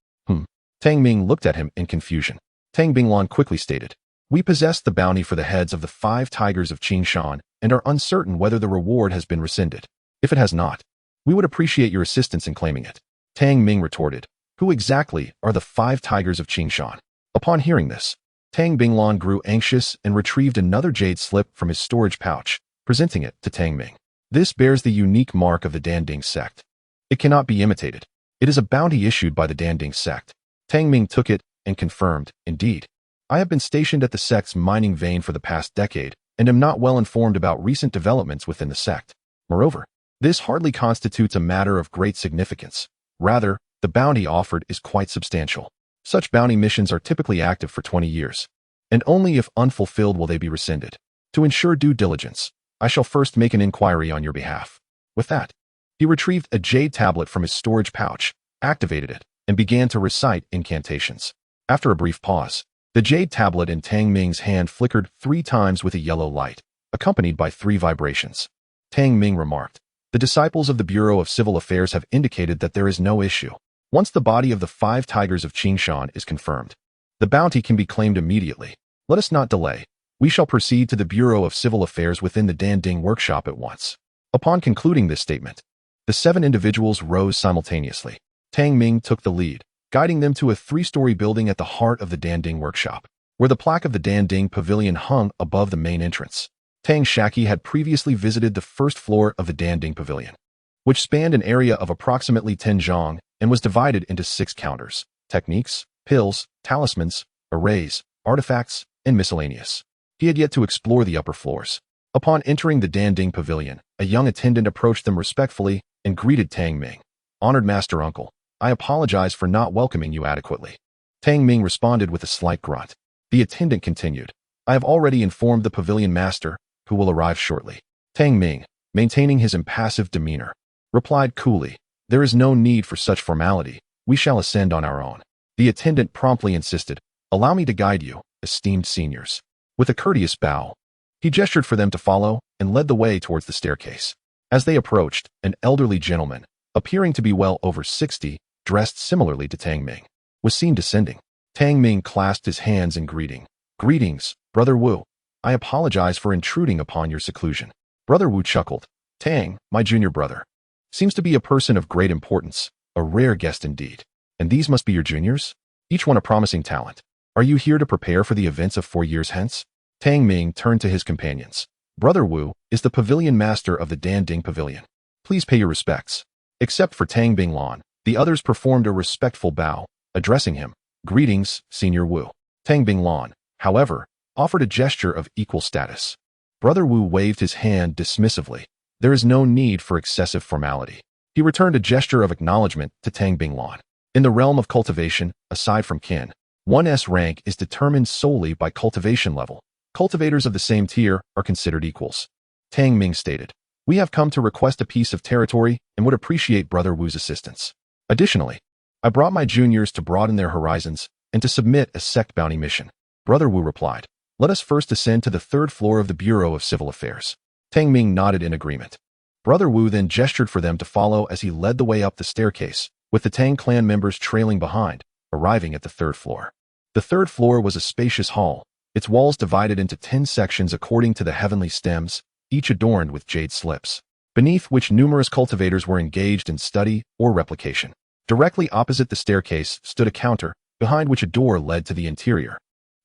Tang Ming looked at him in confusion. Tang Binglan quickly stated, we possess the bounty for the heads of the 5 tigers of Qingshan and are uncertain whether the reward has been rescinded. If it has not, we would appreciate your assistance in claiming it. Tang Ming retorted, who exactly are the 5 tigers of Qingshan? Upon hearing this, Tang Binglan grew anxious and retrieved another jade slip from his storage pouch, presenting it to Tang Ming. This bears the unique mark of the Danding sect. It cannot be imitated. It is a bounty issued by the Danding sect. Tang Ming took it and confirmed, indeed. I have been stationed at the sect's mining vein for the past decade and am not well informed about recent developments within the sect. Moreover, this hardly constitutes a matter of great significance. Rather, the bounty offered is quite substantial. Such bounty missions are typically active for 20 years, and only if unfulfilled will they be rescinded. To ensure due diligence, I shall first make an inquiry on your behalf. With that, he retrieved a jade tablet from his storage pouch, activated it, and began to recite incantations. After a brief pause, the jade tablet in Tang Ming's hand flickered 3 times with a yellow light, accompanied by 3 vibrations. Tang Ming remarked, the disciples of the Bureau of Civil Affairs have indicated that there is no issue. Once the body of the 5 tigers of Qingshan is confirmed, the bounty can be claimed immediately. Let us not delay. We shall proceed to the Bureau of Civil Affairs within the Danding workshop at once. Upon concluding this statement, the 7 individuals rose simultaneously. Tang Ming took the lead, guiding them to a 3-story building at the heart of the Danding workshop, where the plaque of the Danding Pavilion hung above the main entrance. Tang Shaqi had previously visited the 1st floor of the Danding Pavilion, which spanned an area of approximately 10 zhang and was divided into 6 counters, techniques, pills, talismans, arrays, artifacts, and miscellaneous. He had yet to explore the upper floors. Upon entering the Danding Pavilion, a young attendant approached them respectfully and greeted Tang Ming. Honored Master Uncle, I apologize for not welcoming you adequately. Tang Ming responded with a slight grunt. The attendant continued, I have already informed the pavilion master, who will arrive shortly. Tang Ming, maintaining his impassive demeanor, replied coolly, there is no need for such formality. We shall ascend on our own. The attendant promptly insisted, allow me to guide you, esteemed seniors. With a courteous bow, he gestured for them to follow and led the way towards the staircase. As they approached, an elderly gentleman, appearing to be well over 60, dressed similarly to Tang Ming, was seen descending. Tang Ming clasped his hands in greeting. Greetings, Brother Wu. I apologize for intruding upon your seclusion. Brother Wu chuckled. Tang, my junior brother, seems to be a person of great importance, a rare guest indeed. And these must be your juniors? Each one a promising talent. Are you here to prepare for the events of 4 years hence? Tang Ming turned to his companions. Brother Wu is the pavilion master of the Danding Pavilion. Please pay your respects. Except for Tang Binglan, the others performed a respectful bow, addressing him. Greetings, Senior Wu. Tang Binglan, however, offered a gesture of equal status. Brother Wu waved his hand dismissively. There is no need for excessive formality. He returned a gesture of acknowledgement to Tang Binglan. In the realm of cultivation, aside from kin, one's rank is determined solely by cultivation level. Cultivators of the same tier are considered equals. Tang Ming stated, we have come to request a piece of territory and would appreciate Brother Wu's assistance. Additionally, I brought my juniors to broaden their horizons and to submit a sect bounty mission. Brother Wu replied, let us first ascend to the 3rd floor of the Bureau of Civil Affairs. Tang Ming nodded in agreement. Brother Wu then gestured for them to follow as he led the way up the staircase, with the Tang clan members trailing behind, arriving at the 3rd floor. The 3rd floor was a spacious hall, its walls divided into 10 sections according to the heavenly stems, each adorned with jade slips, beneath which numerous cultivators were engaged in study or replication. Directly opposite the staircase stood a counter, behind which a door led to the interior,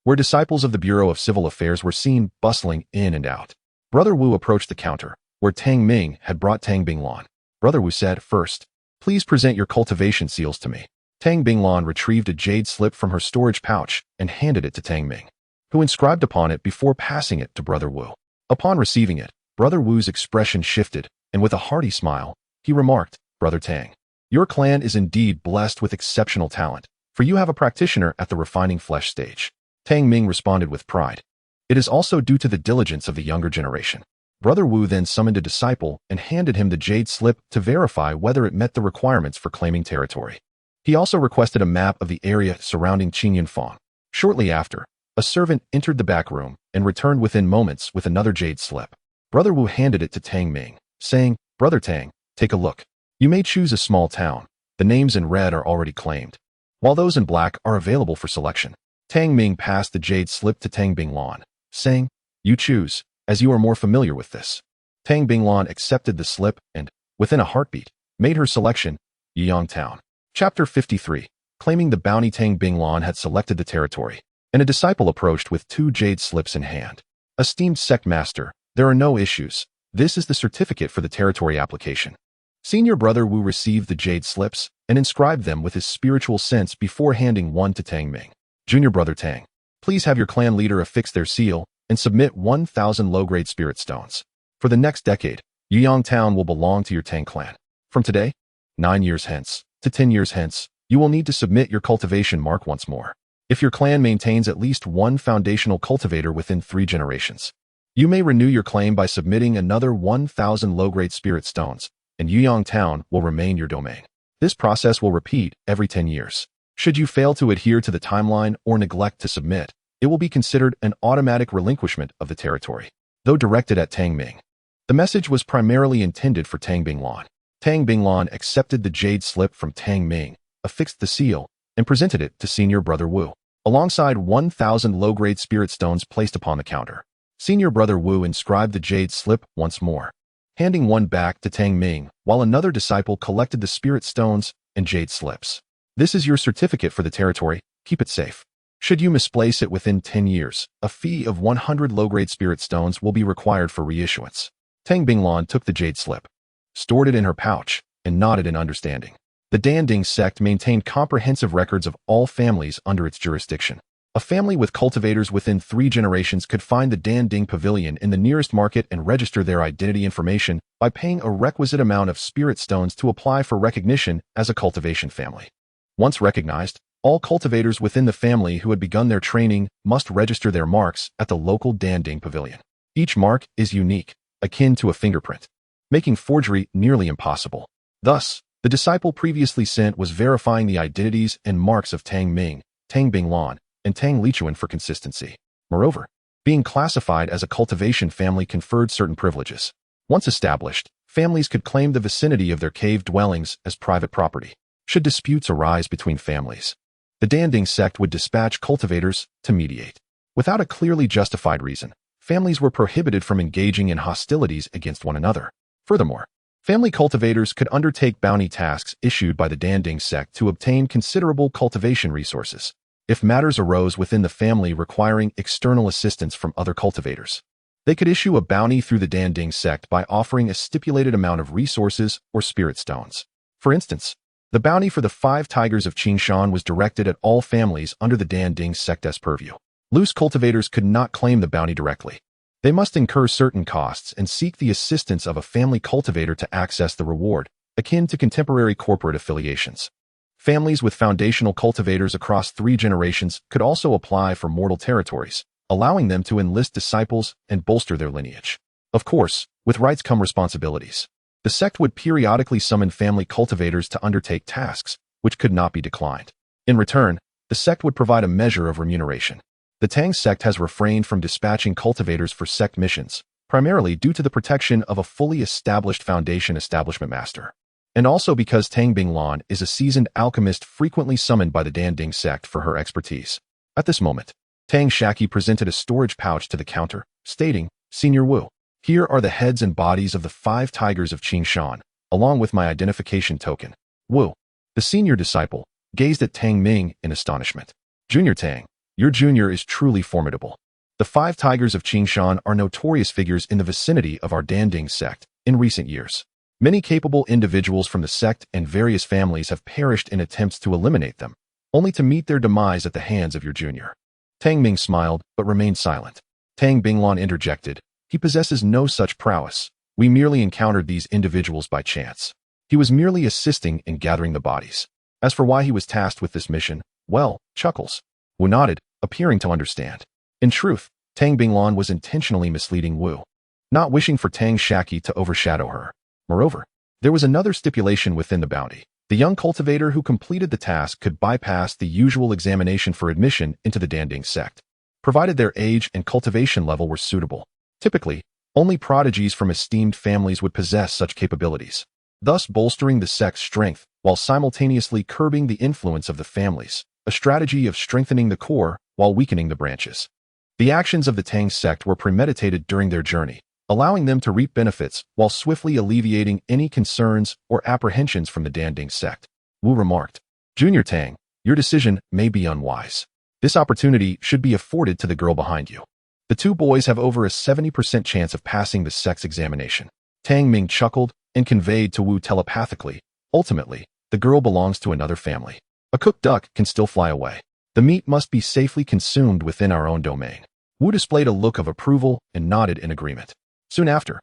where disciples of the Bureau of Civil Affairs were seen bustling in and out. Brother Wu approached the counter, where Tang Ming had brought Tang Binglan. Brother Wu said, "First, please present your cultivation seals to me." Tang Binglan retrieved a jade slip from her storage pouch and handed it to Tang Ming, who inscribed upon it before passing it to Brother Wu. Upon receiving it, Brother Wu's expression shifted, and with a hearty smile, he remarked, "Brother Tang, your clan is indeed blessed with exceptional talent, for you have a practitioner at the refining flesh stage." Tang Ming responded with pride. "It is also due to the diligence of the younger generation." Brother Wu then summoned a disciple and handed him the jade slip to verify whether it met the requirements for claiming territory. He also requested a map of the area surrounding Qingyunfang. Shortly after, a servant entered the back room and returned within moments with another jade slip. Brother Wu handed it to Tang Ming, saying, "Brother Tang, take a look. You may choose a small town. The names in red are already claimed, while those in black are available for selection." Tang Ming passed the jade slip to Tang Binglan, saying, "You choose, as you are more familiar with this." Tang Binglan accepted the slip and, within a heartbeat, made her selection, Yiyang Town. Chapter 53. Claiming the bounty. Tang Binglan had selected the territory, and a disciple approached with 2 jade slips in hand. "Esteemed sect master, there are no issues. This is the certificate for the territory application." Senior Brother Wu received the jade slips and inscribed them with his spiritual sense before handing one to Tang Ming. "Junior Brother Tang, please have your clan leader affix their seal and submit 1,000 low-grade spirit stones. For the next decade, Yiyang Town will belong to your Tang clan. From today, 9 years hence, to 10 years hence, you will need to submit your cultivation mark once more. If your clan maintains at least 1 foundational cultivator within 3 generations, you may renew your claim by submitting another 1,000 low-grade spirit stones, and Yiyang Town will remain your domain. This process will repeat every 10 years. Should you fail to adhere to the timeline or neglect to submit, it will be considered an automatic relinquishment of the territory." Though directed at Tang Ming, the message was primarily intended for Tang Binglan. Tang Binglan accepted the jade slip from Tang Ming, affixed the seal, and presented it to Senior Brother Wu, alongside 1,000 low-grade spirit stones placed upon the counter. Senior Brother Wu inscribed the jade slip once more, handing one back to Tang Ming, while another disciple collected the spirit stones and jade slips. "This is your certificate for the territory. Keep it safe. Should you misplace it within 10 years, a fee of 100 low-grade spirit stones will be required for reissuance." Tang Binglan took the jade slip, stored it in her pouch, and nodded in understanding. The Danding sect maintained comprehensive records of all families under its jurisdiction. A family with cultivators within 3 generations could find the Danding Pavilion in the nearest market and register their identity information by paying a requisite amount of spirit stones to apply for recognition as a cultivation family. Once recognized, all cultivators within the family who had begun their training must register their marks at the local Danding Pavilion. Each mark is unique, akin to a fingerprint, making forgery nearly impossible. Thus, the disciple previously sent was verifying the identities and marks of Tang Ming, Tang Binglan, and Tang Lichuan for consistency. Moreover, being classified as a cultivation family conferred certain privileges. Once established, families could claim the vicinity of their cave dwellings as private property. Should disputes arise between families, the Danding sect would dispatch cultivators to mediate. Without a clearly justified reason, families were prohibited from engaging in hostilities against one another. Furthermore, family cultivators could undertake bounty tasks issued by the Danding sect to obtain considerable cultivation resources, if matters arose within the family requiring external assistance from other cultivators. They could issue a bounty through the Danding sect by offering a stipulated amount of resources or spirit stones. For instance, the bounty for the 5 tigers of Qingshan was directed at all families under the Danding sect's purview. Loose cultivators could not claim the bounty directly. They must incur certain costs and seek the assistance of a family cultivator to access the reward, akin to contemporary corporate affiliations. Families with foundational cultivators across 3 generations could also apply for mortal territories, allowing them to enlist disciples and bolster their lineage. Of course, with rights come responsibilities. The sect would periodically summon family cultivators to undertake tasks, which could not be declined. In return, the sect would provide a measure of remuneration. The Tang sect has refrained from dispatching cultivators for sect missions, primarily due to the protection of a fully established foundation establishment master, and also because Tang Binglan is a seasoned alchemist frequently summoned by the Danding sect for her expertise. At this moment, Tang Shaqi presented a storage pouch to the counter, stating, "Senior Wu, here are the heads and bodies of the 5 tigers of Qingshan, along with my identification token." Wu, the senior disciple, gazed at Tang Ming in astonishment. Junior Tang, your junior is truly formidable. The 5 tigers of Qingshan are notorious figures in the vicinity of our Danding sect in recent years. Many capable individuals from the sect and various families have perished in attempts to eliminate them, only to meet their demise at the hands of your junior. Tang Ming smiled, but remained silent. Tang Binglan interjected, he possesses no such prowess. We merely encountered these individuals by chance. He was merely assisting in gathering the bodies. As for why he was tasked with this mission, well, chuckles. Wu nodded, appearing to understand. In truth, Tang Binglan was intentionally misleading Wu, not wishing for Tang Shaqi to overshadow her. Moreover, there was another stipulation within the bounty. The young cultivator who completed the task could bypass the usual examination for admission into the Danding sect, provided their age and cultivation level were suitable. Typically, only prodigies from esteemed families would possess such capabilities, thus bolstering the sect's strength while simultaneously curbing the influence of the families, a strategy of strengthening the core while weakening the branches. The actions of the Tang sect were premeditated during their journey, allowing them to reap benefits while swiftly alleviating any concerns or apprehensions from the Danding sect. Wu remarked, Junior Tang, your decision may be unwise. This opportunity should be afforded to the girl behind you. The 2 boys have over a 70% chance of passing the sect's examination. Tang Ming chuckled and conveyed to Wu telepathically, ultimately, the girl belongs to another family. A cooked duck can still fly away. The meat must be safely consumed within our own domain. Wu displayed a look of approval and nodded in agreement. Soon after,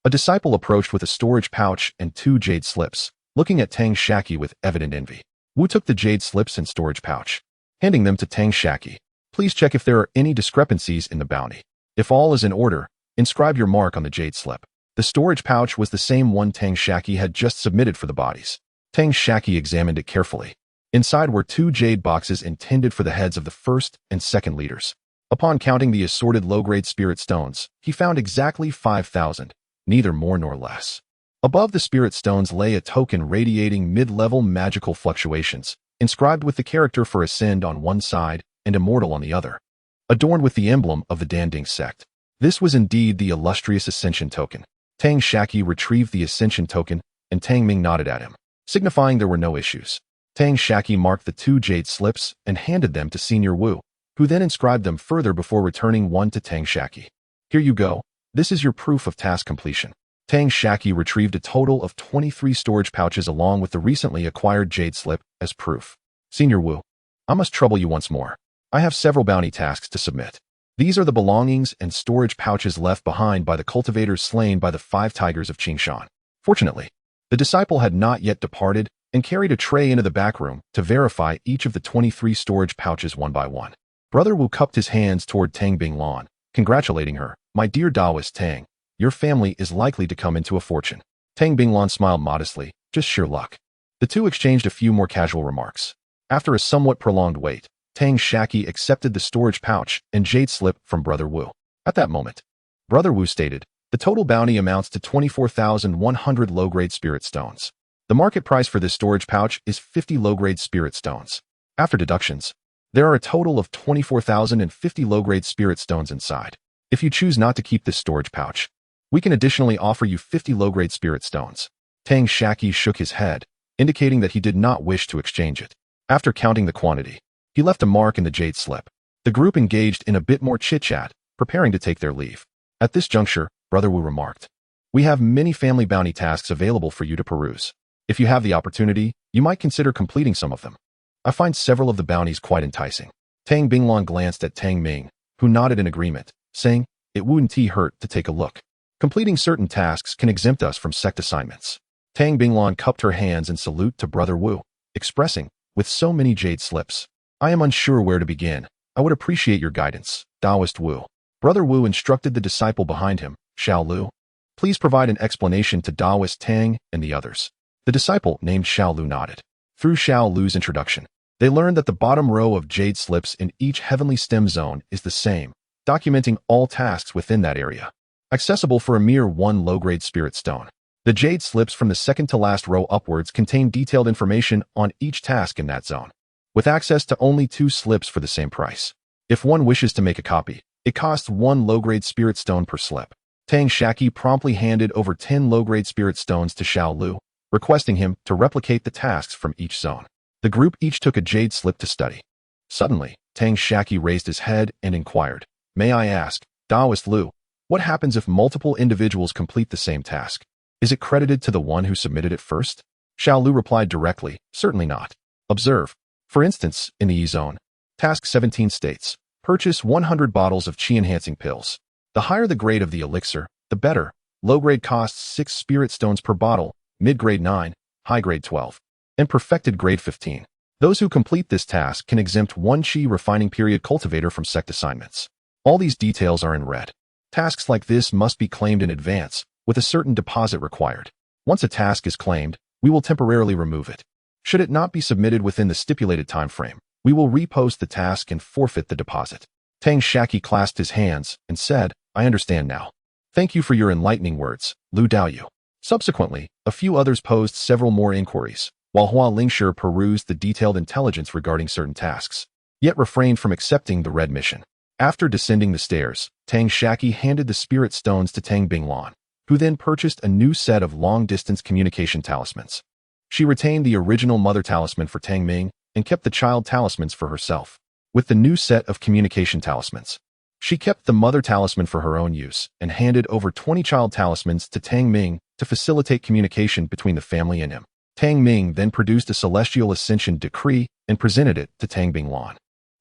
a disciple approached with a storage pouch and 2 jade slips, looking at Tang Shaqi with evident envy. Wu took the jade slips and storage pouch, handing them to Tang Shaqi. Please check if there are any discrepancies in the bounty. If all is in order, inscribe your mark on the jade slip. The storage pouch was the same one Tang Shaqi had just submitted for the bodies. Tang Shaqi examined it carefully. Inside were 2 jade boxes intended for the heads of the first and second leaders. Upon counting the assorted low-grade spirit stones, he found exactly 5,000, neither more nor less. Above the spirit stones lay a token radiating mid-level magical fluctuations, inscribed with the character for Ascend on one side and Immortal on the other, adorned with the emblem of the Danding sect. This was indeed the illustrious Ascension token. Tang Shaqi retrieved the Ascension token, and Tang Ming nodded at him, signifying there were no issues. Tang Shaqi marked the 2 jade slips and handed them to Senior Wu, who then inscribed them further before returning one to Tang Shaqi. Here you go. This is your proof of task completion. Tang Shaqi retrieved a total of 23 storage pouches along with the recently acquired jade slip as proof. Senior Wu, I must trouble you once more. I have several bounty tasks to submit. These are the belongings and storage pouches left behind by the cultivators slain by the 5 tigers of Qingshan. Fortunately, the disciple had not yet departed and carried a tray into the back room to verify each of the 23 storage pouches one by one. Brother Wu cupped his hands toward Tang Binglan, congratulating her. My dear Taoist Tang, your family is likely to come into a fortune. Tang Binglan smiled modestly, just sheer luck. The 2 exchanged a few more casual remarks. After a somewhat prolonged wait, Tang Shaqi accepted the storage pouch and jade slip from Brother Wu. At that moment, Brother Wu stated, the total bounty amounts to 24,100 low-grade spirit stones. The market price for this storage pouch is 50 low-grade spirit stones. After deductions, there are a total of 24,050 low-grade spirit stones inside. If you choose not to keep this storage pouch, we can additionally offer you 50 low-grade spirit stones. Tang Shaqi shook his head, indicating that he did not wish to exchange it. After counting the quantity, he left a mark in the jade slip. The group engaged in a bit more chit-chat, preparing to take their leave. At this juncture, Brother Wu remarked, we have many family bounty tasks available for you to peruse. If you have the opportunity, you might consider completing some of them. I find several of the bounties quite enticing. Tang Binglan glanced at Tang Ming, who nodded in agreement, saying, it wouldn't hurt to take a look. Completing certain tasks can exempt us from sect assignments. Tang Binglan cupped her hands in salute to Brother Wu, expressing, with so many jade slips, I am unsure where to begin. I would appreciate your guidance, Taoist Wu. Brother Wu instructed the disciple behind him, Xiao Lu. Please provide an explanation to Taoist Tang and the others. The disciple named Xiao Lu nodded. Through Xiao Lu's introduction, they learned that the bottom row of jade slips in each heavenly stem zone is the same, documenting all tasks within that area, accessible for a mere 1 low-grade spirit stone. The jade slips from the second to last row upwards contain detailed information on each task in that zone, with access to only 2 slips for the same price. If one wishes to make a copy, it costs 1 low-grade spirit stone per slip. Tang Shaqi promptly handed over 10 low-grade spirit stones to Xiao Lu, requesting him to replicate the tasks from each zone. The group each took a jade slip to study. Suddenly, Tang Shaqi raised his head and inquired, "May I ask, Taoist Lu, what happens if multiple individuals complete the same task? Is it credited to the one who submitted it first?" Xiao Lu replied directly, "Certainly not. Observe. For instance, in the E-Zone, Task 17 states, purchase 100 bottles of chi-enhancing pills. The higher the grade of the elixir, the better. Low grade costs 6 spirit stones per bottle, mid-grade 9, high-grade 12, and perfected grade 15. Those who complete this task can exempt 1 chi refining period cultivator from sect assignments. All these details are in red. Tasks like this must be claimed in advance, with a certain deposit required. Once a task is claimed, we will temporarily remove it. Should it not be submitted within the stipulated time frame, we will repost the task and forfeit the deposit." Tang Shaqi clasped his hands and said, "I understand now. Thank you for your enlightening words, Lu Daoyu." Subsequently, a few others posed several more inquiries, while Hua Lingshi perused the detailed intelligence regarding certain tasks, yet refrained from accepting the red mission. After descending the stairs, Tang Shaqi handed the spirit stones to Tang Binglan, who then purchased a new set of long-distance communication talismans. She retained the original mother talisman for Tang Ming and kept the child talismans for herself. With the new set of communication talismans, she kept the mother talisman for her own use and handed over 20 child talismans to Tang Ming to facilitate communication between the family and him. Tang Ming then produced a celestial ascension decree and presented it to Tang Binglan,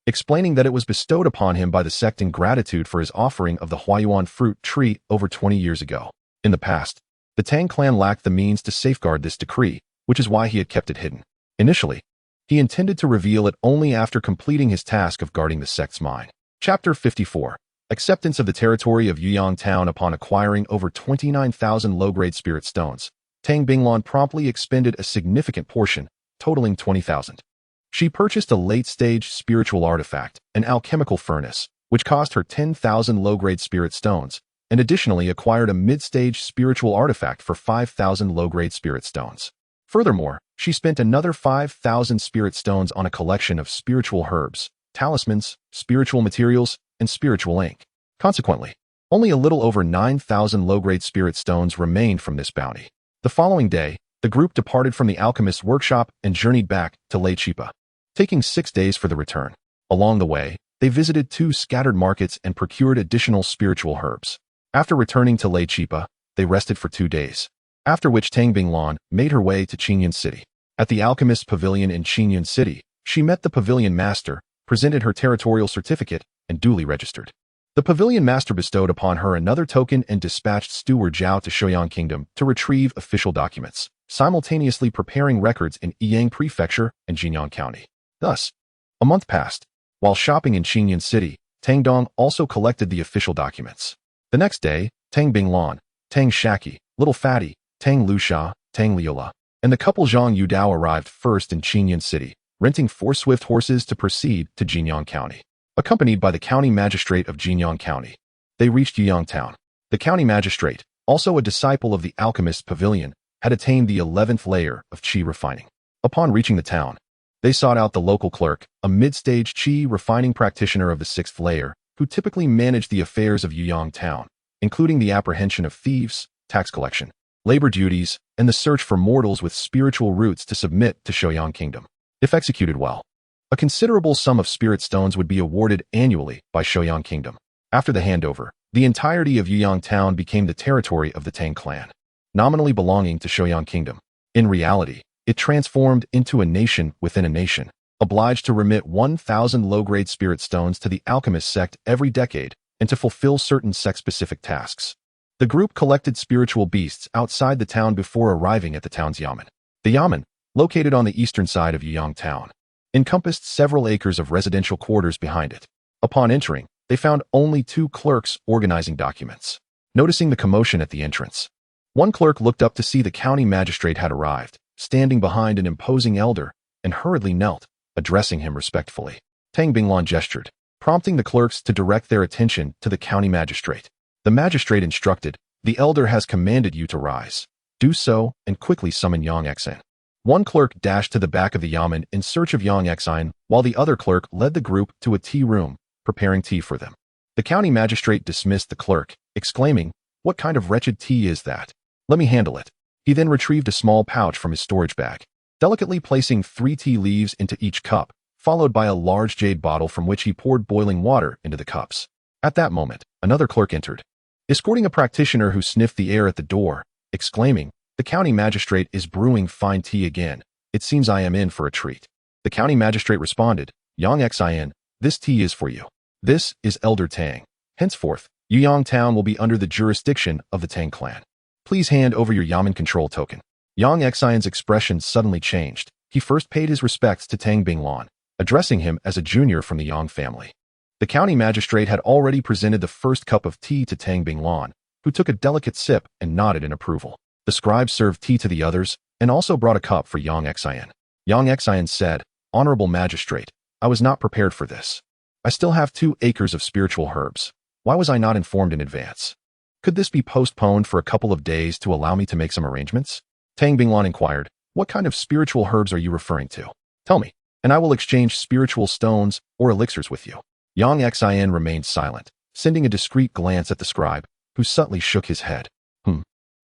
explaining that it was bestowed upon him by the sect in gratitude for his offering of the Huayuan fruit tree over 20 years ago. In the past, the Tang clan lacked the means to safeguard this decree, which is why he had kept it hidden. Initially, he intended to reveal it only after completing his task of guarding the sect's mine. Chapter 54. Acceptance of the territory of Yuyang Town. Upon acquiring over 29,000 low-grade spirit stones, Tang Binglan promptly expended a significant portion, totaling 20,000. She purchased a late-stage spiritual artifact, an alchemical furnace, which cost her 10,000 low-grade spirit stones, and additionally acquired a mid-stage spiritual artifact for 5,000 low-grade spirit stones. Furthermore, she spent another 5,000 spirit stones on a collection of spiritual herbs, talismans, spiritual materials, and spiritual ink. Consequently, only a little over 9,000 low-grade spirit stones remained from this bounty. The following day, the group departed from the alchemist's workshop and journeyed back to Lei Chipa, taking 6 days for the return. Along the way, they visited 2 scattered markets and procured additional spiritual herbs. After returning to Lei Chipa, they rested for 2 days, after which Tang Binglan made her way to Qingyun City. At the Alchemist Pavilion in Qingyun City, she met the Pavilion Master, presented her territorial certificate, and duly registered. The Pavilion Master bestowed upon her another token and dispatched Steward Zhao to Shouyang Kingdom to retrieve official documents, simultaneously preparing records in Yiyang Prefecture and Jinyang County. Thus, a month passed. While shopping in Qingyun City, Tang Dong also collected the official documents. The next day, Tang Binglan, Tang Shaqi, Little Fatty, Tang Lusha, Tang Liola, and the couple Zhang Yudao arrived first in Qingyun City, renting 4 swift horses to proceed to Jinyang County. Accompanied by the county magistrate of Jinyang County, they reached Yuyang Town. The county magistrate, also a disciple of the Alchemist Pavilion, had attained the 11th layer of chi refining. Upon reaching the town, they sought out the local clerk, a mid-stage chi refining practitioner of the 6th layer, who typically managed the affairs of Yuyang Town, including the apprehension of thieves, tax collection, labor duties, and the search for mortals with spiritual roots to submit to Shouyang Kingdom. If executed well, a considerable sum of spirit stones would be awarded annually by Shouyang Kingdom. After the handover, the entirety of Yuyang Town became the territory of the Tang clan, nominally belonging to Shouyang Kingdom. In reality, it transformed into a nation within a nation, obliged to remit 1,000 low-grade spirit stones to the Alchemist sect every decade and to fulfill certain sect-specific tasks. The group collected spiritual beasts outside the town before arriving at the town's yamen. The yamen, located on the eastern side of Yuyang Town, encompassed several acres of residential quarters behind it. Upon entering, they found only 2 clerks organizing documents. Noticing the commotion at the entrance, one clerk looked up to see the county magistrate had arrived, standing behind an imposing elder, and hurriedly knelt, addressing him respectfully. Tang Binglan gestured, prompting the clerks to direct their attention to the county magistrate. The magistrate instructed, "The elder has commanded you to rise. Do so, and quickly summon Yang Xen." One clerk dashed to the back of the yamen in search of Yang Xen, while the other clerk led the group to a tea room, preparing tea for them. The county magistrate dismissed the clerk, exclaiming, "What kind of wretched tea is that? Let me handle it." He then retrieved a small pouch from his storage bag. delicately placing 3 tea leaves into each cup, followed by a large jade bottle from which he poured boiling water into the cups. At that moment, another clerk entered, escorting a practitioner who sniffed the air at the door, exclaiming, "The county magistrate is brewing fine tea again. It seems I am in for a treat." The county magistrate responded, "xianxia, this tea is for you. This is Elder Tang. Henceforth, Yuyang Town will be under the jurisdiction of the Tang clan. Please hand over your Yamen control token." xianxia's expression suddenly changed. He first paid his respects to Tang Binglan, addressing him as a junior from the Yang family. The county magistrate had already presented the first cup of tea to Tang Binglan, who took a delicate sip and nodded in approval. The scribe served tea to the others and also brought a cup for xianxia. xianxia said, "Honorable magistrate, I was not prepared for this. I still have 2 acres of spiritual herbs. Why was I not informed in advance? Could this be postponed for a couple of days to allow me to make some arrangements?" Tang Binglan inquired, "What kind of spiritual herbs are you referring to? Tell me, and I will exchange spiritual stones or elixirs with you." xianxia remained silent, sending a discreet glance at the scribe, who subtly shook his head.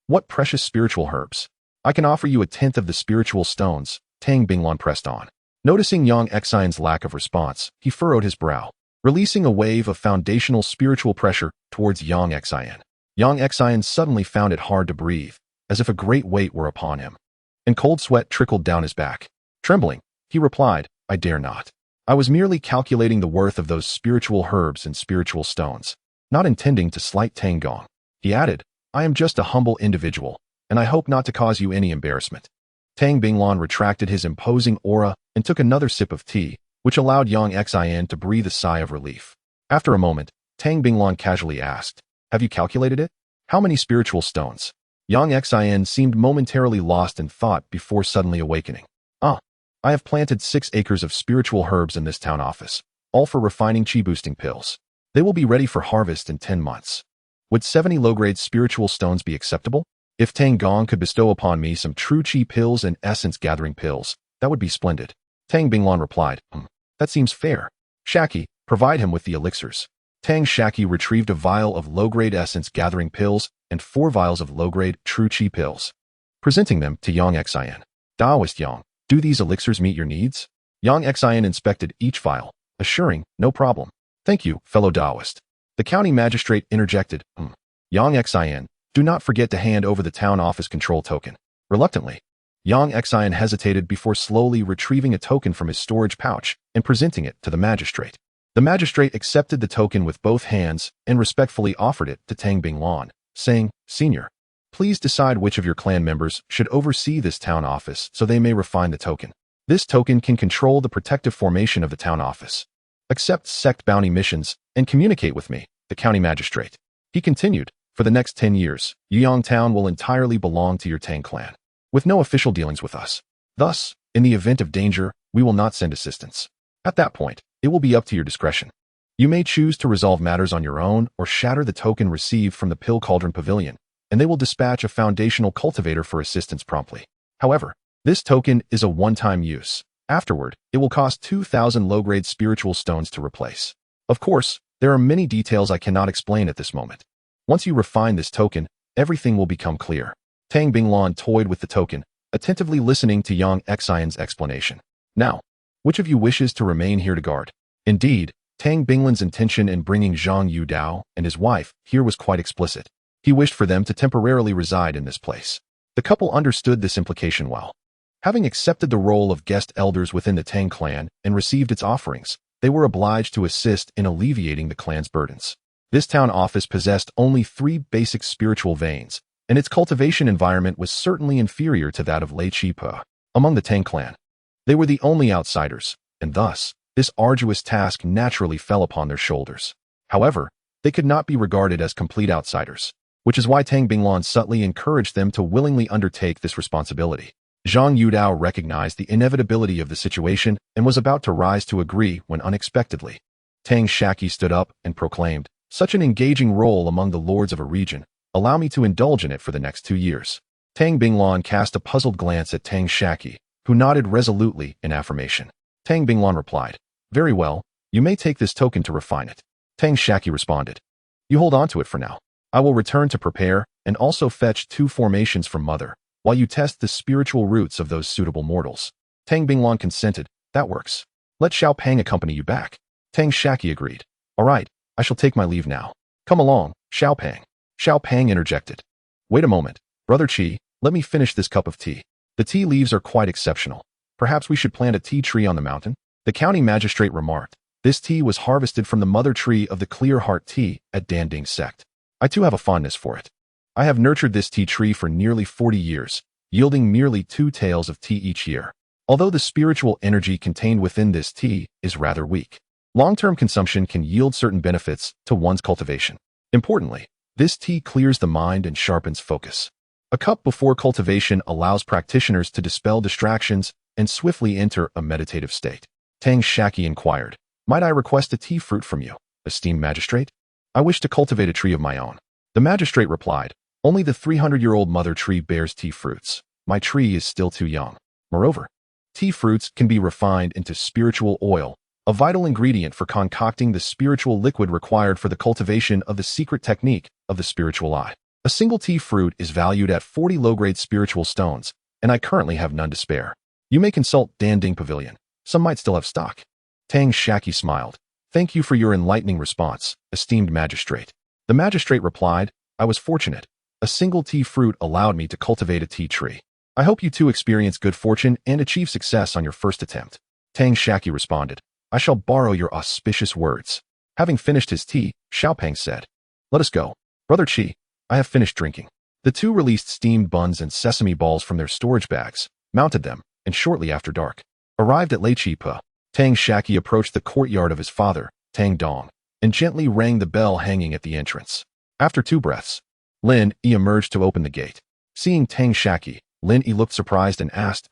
What precious spiritual herbs? I can offer you 1/10 of the spiritual stones," Tang Binglan pressed on. Noticing xianxia's lack of response, he furrowed his brow, releasing a wave of foundational spiritual pressure towards xianxia. xianxia suddenly found it hard to breathe, as if a great weight were upon him, and cold sweat trickled down his back. Trembling, he replied, "I dare not. I was merely calculating the worth of those spiritual herbs and spiritual stones, not intending to slight Tang Gong." He added, "I am just a humble individual, and I hope not to cause you any embarrassment." Tang Binglan retracted his imposing aura and took another sip of tea, which allowed xianxia to breathe a sigh of relief. After a moment, Tang Binglan casually asked, "Have you calculated it? How many spiritual stones?" xianxia seemed momentarily lost in thought before suddenly awakening. I have planted 6 acres of spiritual herbs in this town office, all for refining chi-boosting pills. They will be ready for harvest in 10 months. Would 70 low-grade spiritual stones be acceptable? If Tang Gong could bestow upon me some true chi pills and essence-gathering pills, that would be splendid." Tang Binglan replied, "That seems fair. Shaqi, provide him with the elixirs." Tang Shaqi retrieved a vial of low-grade essence-gathering pills and 4 vials of low-grade true chi pills, presenting them to xianxia. "Daoist Yang, do these elixirs meet your needs?" xianxia inspected each vial, assuring, "No problem. Thank you, fellow Daoist." The county magistrate interjected, "xianxia, do not forget to hand over the town office control token." Reluctantly, xianxia hesitated before slowly retrieving a token from his storage pouch and presenting it to the magistrate. The magistrate accepted the token with both hands and respectfully offered it to Tang Binglan, saying, "Senior, please decide which of your clan members should oversee this town office so they may refine the token. This token can control the protective formation of the town office. Accept sect bounty missions and communicate with me, the county magistrate." He continued, "For the next 10 years, Yuyang Town will entirely belong to your Tang clan, with no official dealings with us. Thus, in the event of danger, we will not send assistance. At that point, it will be up to your discretion. You may choose to resolve matters on your own or shatter the token received from the Pill Cauldron Pavilion, and they will dispatch a foundational cultivator for assistance promptly. However, this token is a one-time use. Afterward, it will cost 2,000 low-grade spiritual stones to replace. Of course, there are many details I cannot explain at this moment. Once you refine this token, everything will become clear." Tang Binglan toyed with the token, attentively listening to xianxia's explanation. "Now, which of you wishes to remain here to guard?" Indeed, Tang Binglan's intention in bringing Zhang Yudao and his wife here was quite explicit. He wished for them to temporarily reside in this place. The couple understood this implication well. Having accepted the role of guest elders within the Tang clan and received its offerings, they were obliged to assist in alleviating the clan's burdens. This town office possessed only 3 basic spiritual veins, and its cultivation environment was certainly inferior to that of Lei Chipa. Among the Tang clan, they were the only outsiders, and thus, this arduous task naturally fell upon their shoulders. However, they could not be regarded as complete outsiders, which is why Tang Binglan subtly encouraged them to willingly undertake this responsibility. Zhang Yudao recognized the inevitability of the situation and was about to rise to agree when unexpectedly, Tang Shaqi stood up and proclaimed, "Such an engaging role among the lords of a region. Allow me to indulge in it for the next 2 years." Tang Binglan cast a puzzled glance at Tang Shaqi, who nodded resolutely in affirmation. Tang Binglan replied, "Very well, you may take this token to refine it." Tang Shaqi responded, "You hold on to it for now. I will return to prepare and also fetch 2 formations from Mother, while you test the spiritual roots of those suitable mortals. Tang Binglong consented. That works. Let Xiao Pang accompany you back. Tang Shaqi agreed. All right, I shall take my leave now. Come along, Xiao Pang. Xiao Pang interjected. Wait a moment, Brother Qi, let me finish this cup of tea. The tea leaves are quite exceptional. Perhaps we should plant a tea tree on the mountain? The county magistrate remarked. This tea was harvested from the mother tree of the Clear Heart Tea at Danding sect. I too have a fondness for it. I have nurtured this tea tree for nearly 40 years, yielding merely 2 taels of tea each year. Although the spiritual energy contained within this tea is rather weak, long-term consumption can yield certain benefits to one's cultivation. Importantly, this tea clears the mind and sharpens focus. A cup before cultivation allows practitioners to dispel distractions and swiftly enter a meditative state. Tang Shaqi inquired, Might I request a tea fruit from you, esteemed magistrate? I wish to cultivate a tree of my own. The magistrate replied, Only the 300-year-old mother tree bears tea fruits. My tree is still too young. Moreover, tea fruits can be refined into spiritual oil, a vital ingredient for concocting the spiritual liquid required for the cultivation of the secret technique of the spiritual eye. A single tea fruit is valued at 40 low-grade spiritual stones, and I currently have none to spare. You may consult Danding Pavilion. Some might still have stock. Tang Shaqi smiled. Thank you for your enlightening response, esteemed magistrate. The magistrate replied, I was fortunate. A single tea fruit allowed me to cultivate a tea tree. I hope you too experience good fortune and achieve success on your first attempt. Tang Shaqi responded, I shall borrow your auspicious words. Having finished his tea, Xiao Pang said, Let us go. Brother Qi, I have finished drinking. The two released steamed buns and sesame balls from their storage bags, mounted them, and shortly after dark, arrived at Lei Chi Pa. Tang Shaqi approached the courtyard of his father, Tang Dong, and gently rang the bell hanging at the entrance. After 2 breaths, Lin Yi emerged to open the gate. Seeing Tang Shaqi, Lin Yi looked surprised and asked,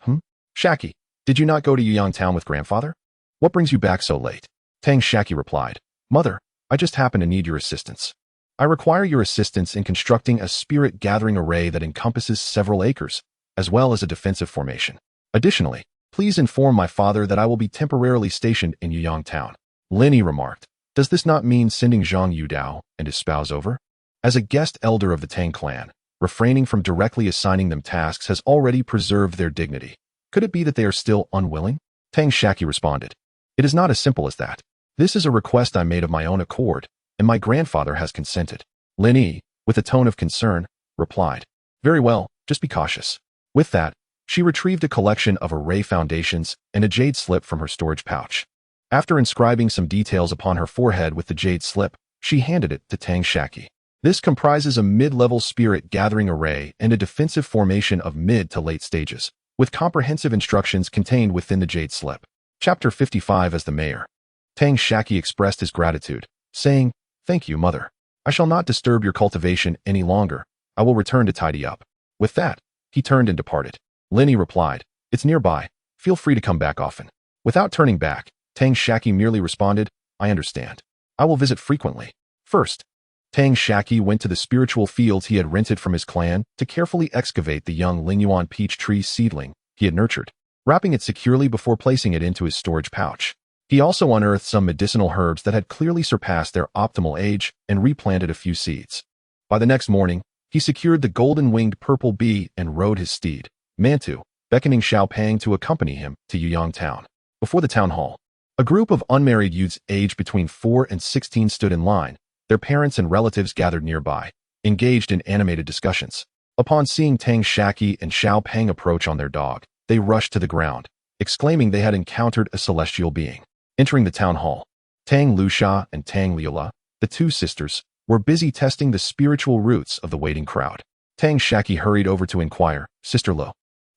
Shaqi, did you not go to Yuyang Town with grandfather? What brings you back so late? Tang Shaqi replied, Mother, I just happen to need your assistance. I require your assistance in constructing a spirit gathering array that encompasses several acres, as well as a defensive formation. Additionally, please inform my father that I will be temporarily stationed in Yuyang Town. Lin Yi remarked, Does this not mean sending Zhang Yudao and his spouse over? As a guest elder of the Tang clan, refraining from directly assigning them tasks has already preserved their dignity. Could it be that they are still unwilling? Tang Shaqi responded, It is not as simple as that. This is a request I made of my own accord, and my grandfather has consented. Lin Yi, with a tone of concern, replied, Very well, just be cautious. With that, she retrieved a collection of array foundations and a jade slip from her storage pouch. After inscribing some details upon her forehead with the jade slip, she handed it to Tang Shaqi. This comprises a mid-level spirit gathering array and a defensive formation of mid to late stages, with comprehensive instructions contained within the jade slip. Chapter 55 As the mayor. Tang Shaqi expressed his gratitude, saying, Thank you, mother. I shall not disturb your cultivation any longer. I will return to tidy up. With that, he turned and departed. Lin Yi replied, It's nearby. Feel free to come back often. Without turning back, Tang Shaqi merely responded, I understand. I will visit frequently. First, Tang Shaqi went to the spiritual fields he had rented from his clan to carefully excavate the young Lingyuan peach tree seedling he had nurtured, wrapping it securely before placing it into his storage pouch. He also unearthed some medicinal herbs that had clearly surpassed their optimal age and replanted a few seeds. By the next morning, he secured the golden-winged purple bee and rode his steed, Mantu, beckoning Xiao Pang to accompany him to Yuyang Town. Before the town hall, a group of unmarried youths aged between 4 and 16 stood in line, their parents and relatives gathered nearby, engaged in animated discussions. Upon seeing Tang Shaqi and Xiao Pang approach on their dog, they rushed to the ground, exclaiming they had encountered a celestial being. Entering the town hall, Tang Lusha and Tang Liola, the 2 sisters, were busy testing the spiritual roots of the waiting crowd. Tang Shaqi hurried over to inquire, Sister Lo,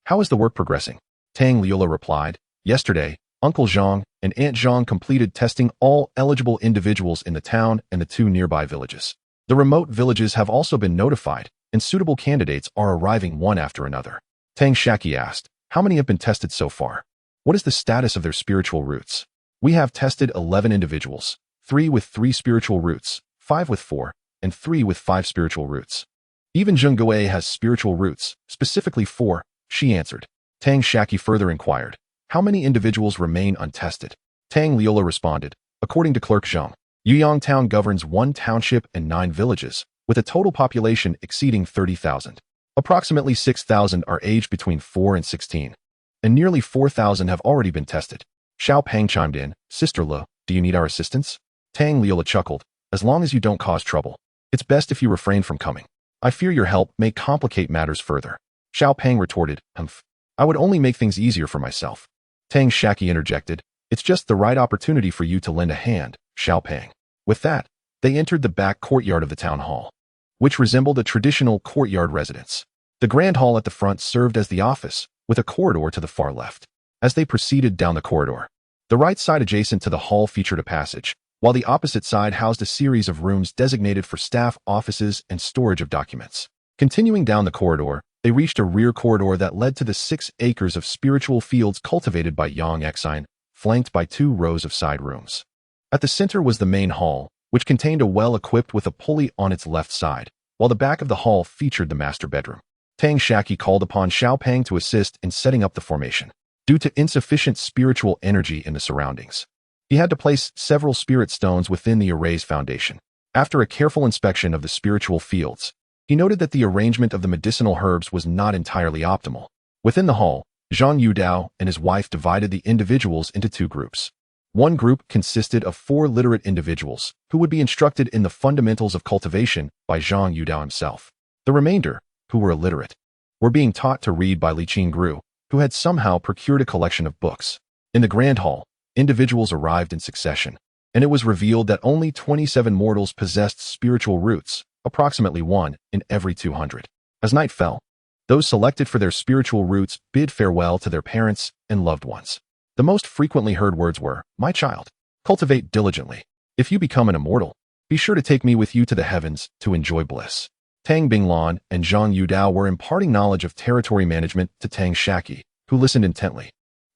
how is the work progressing? Tang Liola replied, Yesterday, Uncle Zhang and Aunt Zhang completed testing all eligible individuals in the town and the 2 nearby villages. The remote villages have also been notified, and suitable candidates are arriving one after another. Tang Shaqi asked, How many have been tested so far? What is the status of their spiritual roots? We have tested 11 individuals, 3 with 3 spiritual roots, 5 with 4, and 3 with 5 spiritual roots. Even Zheng Guo has spiritual roots, specifically 4, she answered. Tang Shaqi further inquired, How many individuals remain untested? Tang Liola responded, According to Clerk Zhang, Yuyang Town governs 1 township and 9 villages, with a total population exceeding 30,000. Approximately 6,000 are aged between 4 and 16, and nearly 4,000 have already been tested. Xiao Pang chimed in, Sister Le, do you need our assistance? Tang Liola chuckled, as long as you don't cause trouble. It's best if you refrain from coming. I fear your help may complicate matters further. Xiao Pang retorted, humph. I would only make things easier for myself. Tang Shaqi interjected, it's just the right opportunity for you to lend a hand, Xiao Pang. With that, they entered the back courtyard of the town hall, which resembled a traditional courtyard residence. The grand hall at the front served as the office, with a corridor to the far left. As they proceeded down the corridor, the right side adjacent to the hall featured a passage, while the opposite side housed a series of rooms designated for staff offices and storage of documents. Continuing down the corridor, they reached a rear corridor that led to the 6 acres of spiritual fields cultivated by xianxia, flanked by 2 rows of side rooms. At the center was the main hall, which contained a well equipped with a pulley on its left side, while the back of the hall featured the master bedroom. Tang Shaqi called upon Xiao Pang to assist in setting up the formation. Due to insufficient spiritual energy in the surroundings, he had to place several spirit stones within the array's foundation. After a careful inspection of the spiritual fields, he noted that the arrangement of the medicinal herbs was not entirely optimal. Within the hall, Zhang Yudao and his wife divided the individuals into 2 groups. One group consisted of 4 literate individuals who would be instructed in the fundamentals of cultivation by Zhang Yudao himself. The remainder, who were illiterate, were being taught to read by Li Qingru, who had somehow procured a collection of books. In the grand hall, individuals arrived in succession, and it was revealed that only 27 mortals possessed spiritual roots, approximately 1 in every 200. As night fell, those selected for their spiritual roots bid farewell to their parents and loved ones. The most frequently heard words were, my child, cultivate diligently. If you become an immortal, be sure to take me with you to the heavens to enjoy bliss. Tang Binglan and Zhang Yudao were imparting knowledge of territory management to Tang Shaqi, who listened intently,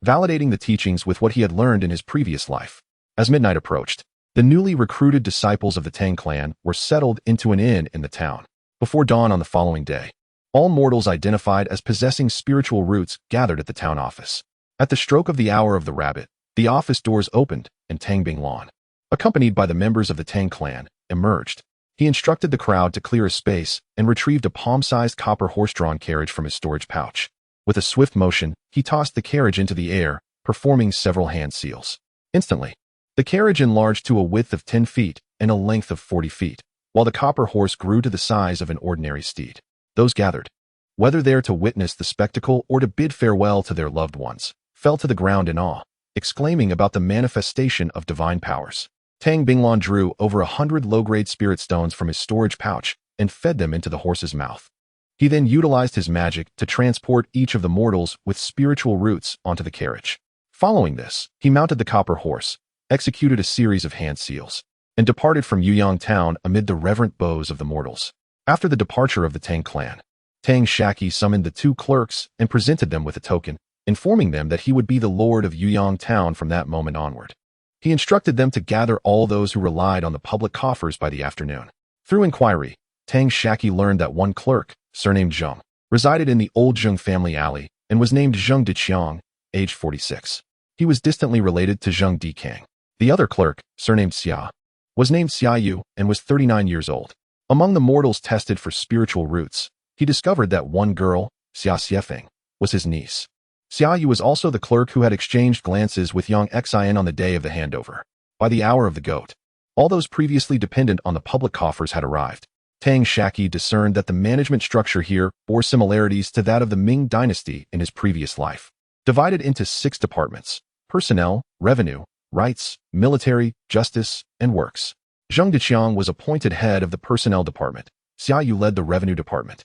validating the teachings with what he had learned in his previous life. As midnight approached, the newly recruited disciples of the Tang clan were settled into an inn in the town. Before dawn on the following day, all mortals identified as possessing spiritual roots gathered at the town office. At the stroke of the hour of the rabbit, the office doors opened and Tang Binglan, accompanied by the members of the Tang clan, emerged. He instructed the crowd to clear a space and retrieved a palm-sized copper horse-drawn carriage from his storage pouch. With a swift motion, he tossed the carriage into the air, performing several hand seals. Instantly, the carriage enlarged to a width of 10 feet and a length of 40 feet, while the copper horse grew to the size of an ordinary steed. Those gathered, whether there to witness the spectacle or to bid farewell to their loved ones, fell to the ground in awe, exclaiming about the manifestation of divine powers. Tang Binglan drew over 100 low-grade spirit stones from his storage pouch and fed them into the horse's mouth. He then utilized his magic to transport each of the mortals with spiritual roots onto the carriage. Following this, he mounted the copper horse, executed a series of hand seals, and departed from Yuyang town amid the reverent bows of the mortals. After the departure of the Tang clan, Tang Shaqi summoned the 2 clerks and presented them with a token, informing them that he would be the lord of Yuyang town from that moment onward. He instructed them to gather all those who relied on the public coffers by the afternoon. Through inquiry, Tang Shaqi learned that one clerk, surnamed Zheng, resided in the old Zheng family alley and was named Zheng Diqiang, aged 46. He was distantly related to Zheng Dikang. The other clerk, surnamed Xia, was named Xiayu and was 39 years old. Among the mortals tested for spiritual roots, he discovered that one girl, Xia Xiefeng, was his niece. Xiayu was also the clerk who had exchanged glances with Yang Xian on the day of the handover. By the hour of the goat, all those previously dependent on the public coffers had arrived. Tang Shaqi discerned that the management structure here bore similarities to that of the Ming dynasty in his previous life. Divided into 6 departments: personnel, revenue, rights, military, justice, and works. Zheng Diqiang was appointed head of the personnel department. Xiayu led the revenue department.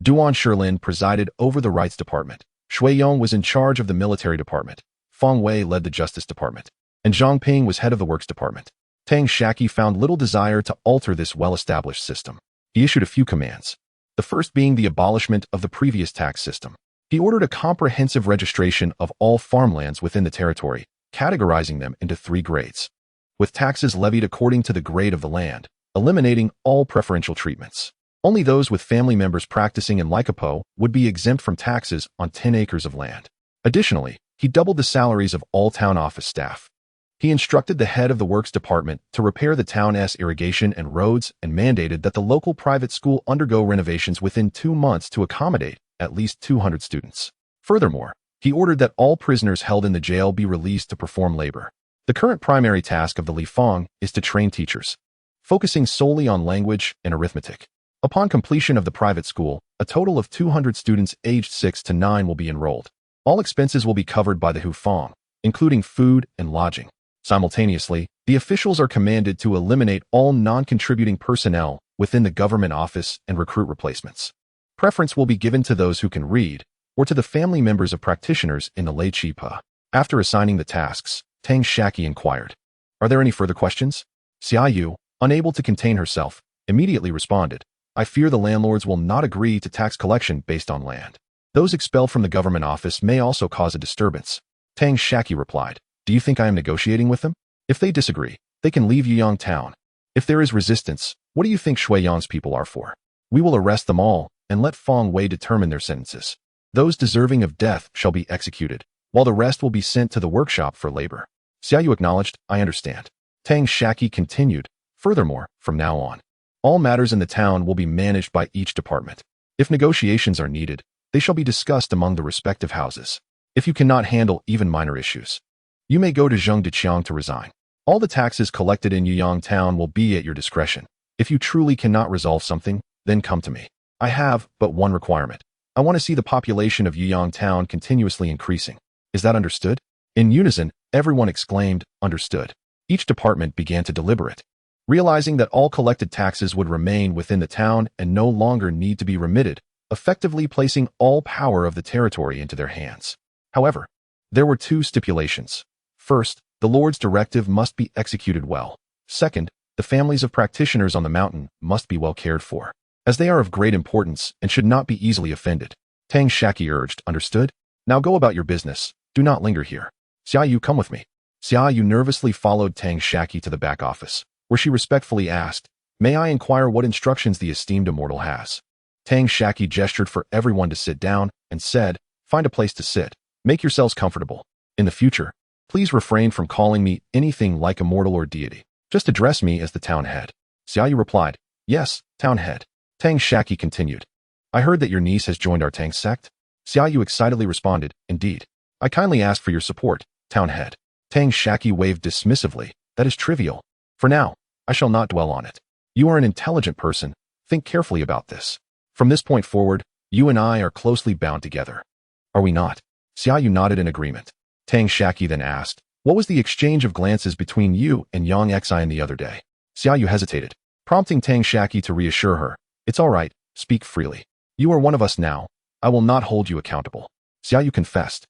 Duan Shilin presided over the rights department. Shui Yong was in charge of the military department. Feng Wei led the justice department. And Zhang Ping was head of the works department. Tang Shaqi found little desire to alter this well-established system. He issued a few commands, the first being the abolishment of the previous tax system. He ordered a comprehensive registration of all farmlands within the territory, categorizing them into 3 grades, with taxes levied according to the grade of the land, eliminating all preferential treatments. Only those with family members practicing in Lycopo would be exempt from taxes on 10 acres of land. Additionally, he doubled the salaries of all town office staff. He instructed the head of the works department to repair the town's irrigation and roads and mandated that the local private school undergo renovations within 2 months to accommodate at least 200 students. Furthermore, he ordered that all prisoners held in the jail be released to perform labor. The current primary task of the Li Fang is to train teachers, focusing solely on language and arithmetic. Upon completion of the private school, a total of 200 students aged 6 to 9 will be enrolled. All expenses will be covered by the Hu Fang, including food and lodging. Simultaneously, the officials are commanded to eliminate all non-contributing personnel within the government office and recruit replacements. Preference will be given to those who can read, or to the family members of practitioners in the Lei Chi Pa. After assigning the tasks, Tang Shaqi inquired, "Are there any further questions?" Xiaoyu, unable to contain herself, immediately responded, "I fear the landlords will not agree to tax collection based on land. Those expelled from the government office may also cause a disturbance." Tang Shaqi replied, "Do you think I am negotiating with them? If they disagree, they can leave Yuyang town. If there is resistance, what do you think Shuiyang's people are for? We will arrest them all and let Feng Wei determine their sentences. Those deserving of death shall be executed, while the rest will be sent to the workshop for labor." Xiaoyu acknowledged, "I understand." Tang Shaqi continued, "Furthermore, from now on, all matters in the town will be managed by each department. If negotiations are needed, they shall be discussed among the respective houses. If you cannot handle even minor issues, you may go to Zheng Deqiang to resign. All the taxes collected in Yuyang town will be at your discretion. If you truly cannot resolve something, then come to me. I have but one requirement. I want to see the population of Yuyang town continuously increasing. Is that understood?" In unison, everyone exclaimed, "Understood." Each department began to deliberate, realizing that all collected taxes would remain within the town and no longer need to be remitted, effectively placing all power of the territory into their hands. However, there were 2 stipulations. First, the Lord's directive must be executed well. Second, the families of practitioners on the mountain must be well cared for, as they are of great importance and should not be easily offended. Tang Shaqi urged, "Understood? Now go about your business. Do not linger here. Xiaoyu, come with me." Xiaoyu nervously followed Tang Shaqi to the back office, where she respectfully asked, "May I inquire what instructions the esteemed immortal has?" Tang Shaqi gestured for everyone to sit down and said, "Find a place to sit. Make yourselves comfortable. In the future, please refrain from calling me anything like immortal or deity. Just address me as the town head." Xiaoyu replied, "Yes, town head." Tang Shaqi continued, "I heard that your niece has joined our Tang sect." Xiaoyu excitedly responded, "Indeed. I kindly ask for your support, town head." Tang Shaqi waved dismissively, "That is trivial. For now, I shall not dwell on it. You are an intelligent person. Think carefully about this. From this point forward, you and I are closely bound together. Are we not?" Xiaoyu nodded in agreement. Tang Shaqi then asked, "What was the exchange of glances between you and xianxia the other day?" Xiaoyu hesitated, prompting Tang Shaqi to reassure her, "It's all right, speak freely. You are one of us now. I will not hold you accountable." Xiaoyu confessed,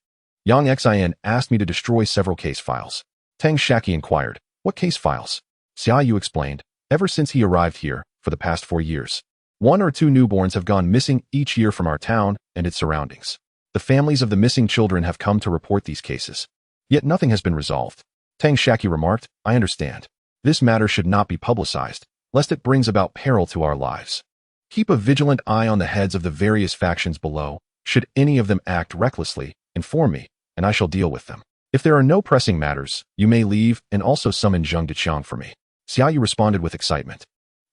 "Xianxia asked me to destroy several case files." Tang Shaqi inquired, "What case files?" Xiaoyu explained, "Ever since he arrived here, for the past 4 years, 1 or 2 newborns have gone missing each year from our town and its surroundings. The families of the missing children have come to report these cases. Yet nothing has been resolved." Tang Shaqi remarked, "I understand. This matter should not be publicized, lest it brings about peril to our lives. Keep a vigilant eye on the heads of the various factions below. Should any of them act recklessly, inform me, and I shall deal with them. If there are no pressing matters, you may leave and also summon Zheng Deqiang for me." Xiaoyu responded with excitement,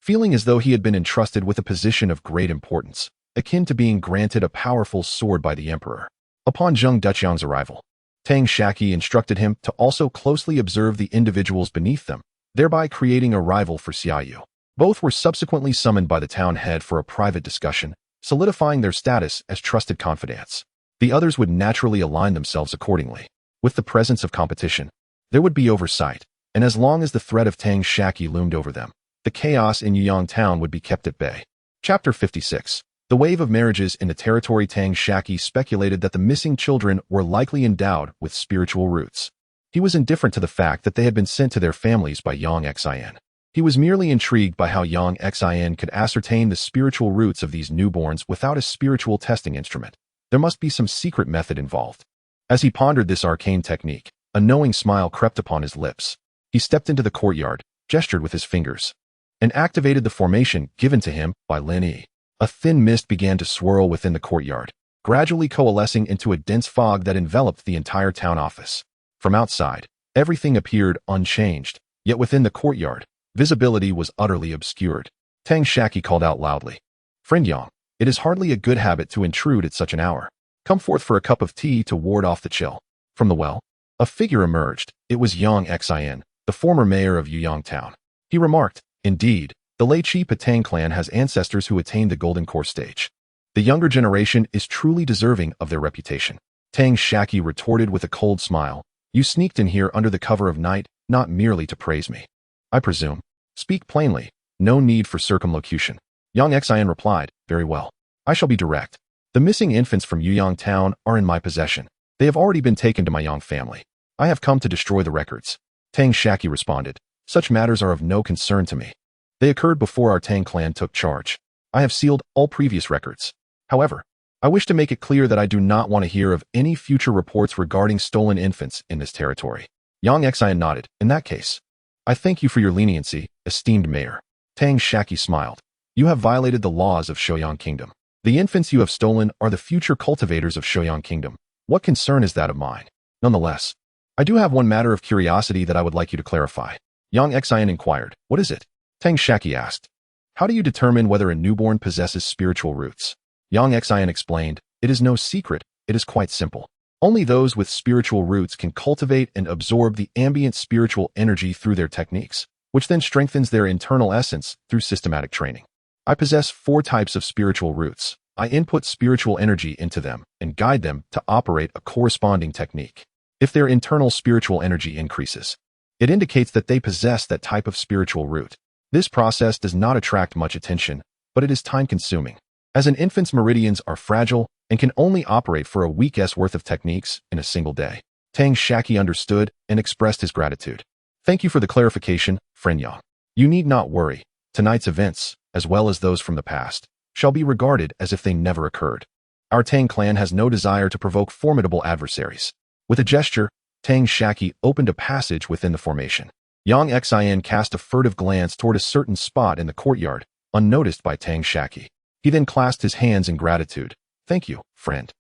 feeling as though he had been entrusted with a position of great importance, akin to being granted a powerful sword by the emperor. Upon Zheng Deqiang's arrival, Tang Shaqi instructed him to also closely observe the individuals beneath them, thereby creating a rival for Xiaoyu. Both were subsequently summoned by the town head for a private discussion, solidifying their status as trusted confidants. The others would naturally align themselves accordingly. With the presence of competition, there would be oversight, and as long as the threat of Tang Shaqi loomed over them, the chaos in Yuyang town would be kept at bay. Chapter 56. The wave of marriages in the territory. Tang Shaqi speculated that the missing children were likely endowed with spiritual roots. He was indifferent to the fact that they had been sent to their families by xianxia. He was merely intrigued by how xianxia could ascertain the spiritual roots of these newborns without a spiritual testing instrument. There must be some secret method involved. As he pondered this arcane technique, a knowing smile crept upon his lips. He stepped into the courtyard, gestured with his fingers, and activated the formation given to him by Lin Yi. A thin mist began to swirl within the courtyard, gradually coalescing into a dense fog that enveloped the entire town office. From outside, Everything appeared unchanged, yet within the courtyard, visibility was utterly obscured. Tang Shaqi called out loudly. "Friend Yang, it is hardly a good habit to intrude at such an hour. Come forth for a cup of tea to ward off the chill." From the well, a figure emerged. It was xianxia, the former mayor of Yuyang Town. He remarked, "Indeed, the Leichi Patang clan has ancestors who attained the Golden Core stage. The younger generation is truly deserving of their reputation." Tang Shaqi retorted with a cold smile. "You sneaked in here under the cover of night, not merely to praise me, I presume. Speak plainly. No need for circumlocution." Xianxia replied, "Very well. I shall be direct. The missing infants from Yuyang Town are in my possession. They have already been taken to my Yang family. I have come to destroy the records." Tang Shaqi responded, "Such matters are of no concern to me. They occurred before our Tang clan took charge. I have sealed all previous records. However, I wish to make it clear that I do not want to hear of any future reports regarding stolen infants in this territory." Xianxia nodded. "In that case, I thank you for your leniency, esteemed mayor." Tang Shaqi smiled. "You have violated the laws of Shoyang Kingdom. The infants you have stolen are the future cultivators of Shoyang Kingdom. What concern is that of mine? Nonetheless, I do have one matter of curiosity that I would like you to clarify." Xianxia inquired. "What is it?" Tang Shaqi asked. "How do you determine whether a newborn possesses spiritual roots?" Xianxia explained, "It is no secret, it is quite simple. Only those with spiritual roots can cultivate and absorb the ambient spiritual energy through their techniques, which then strengthens their internal essence through systematic training. I possess 4 types of spiritual roots. I input spiritual energy into them and guide them to operate a corresponding technique. If their internal spiritual energy increases, it indicates that they possess that type of spiritual root. This process does not attract much attention, but it is time-consuming, as an infant's meridians are fragile and can only operate for a week's worth of techniques in a single day." Tang Shaqi understood and expressed his gratitude. "Thank you for the clarification, friend Yang. You need not worry. Tonight's events, as well as those from the past, shall be regarded as if they never occurred. Our Tang clan has no desire to provoke formidable adversaries." With a gesture, Tang Shaqi opened a passage within the formation. Xianxia cast a furtive glance toward a certain spot in the courtyard, unnoticed by Tang Shaqi. He then clasped his hands in gratitude. "Thank you, friend."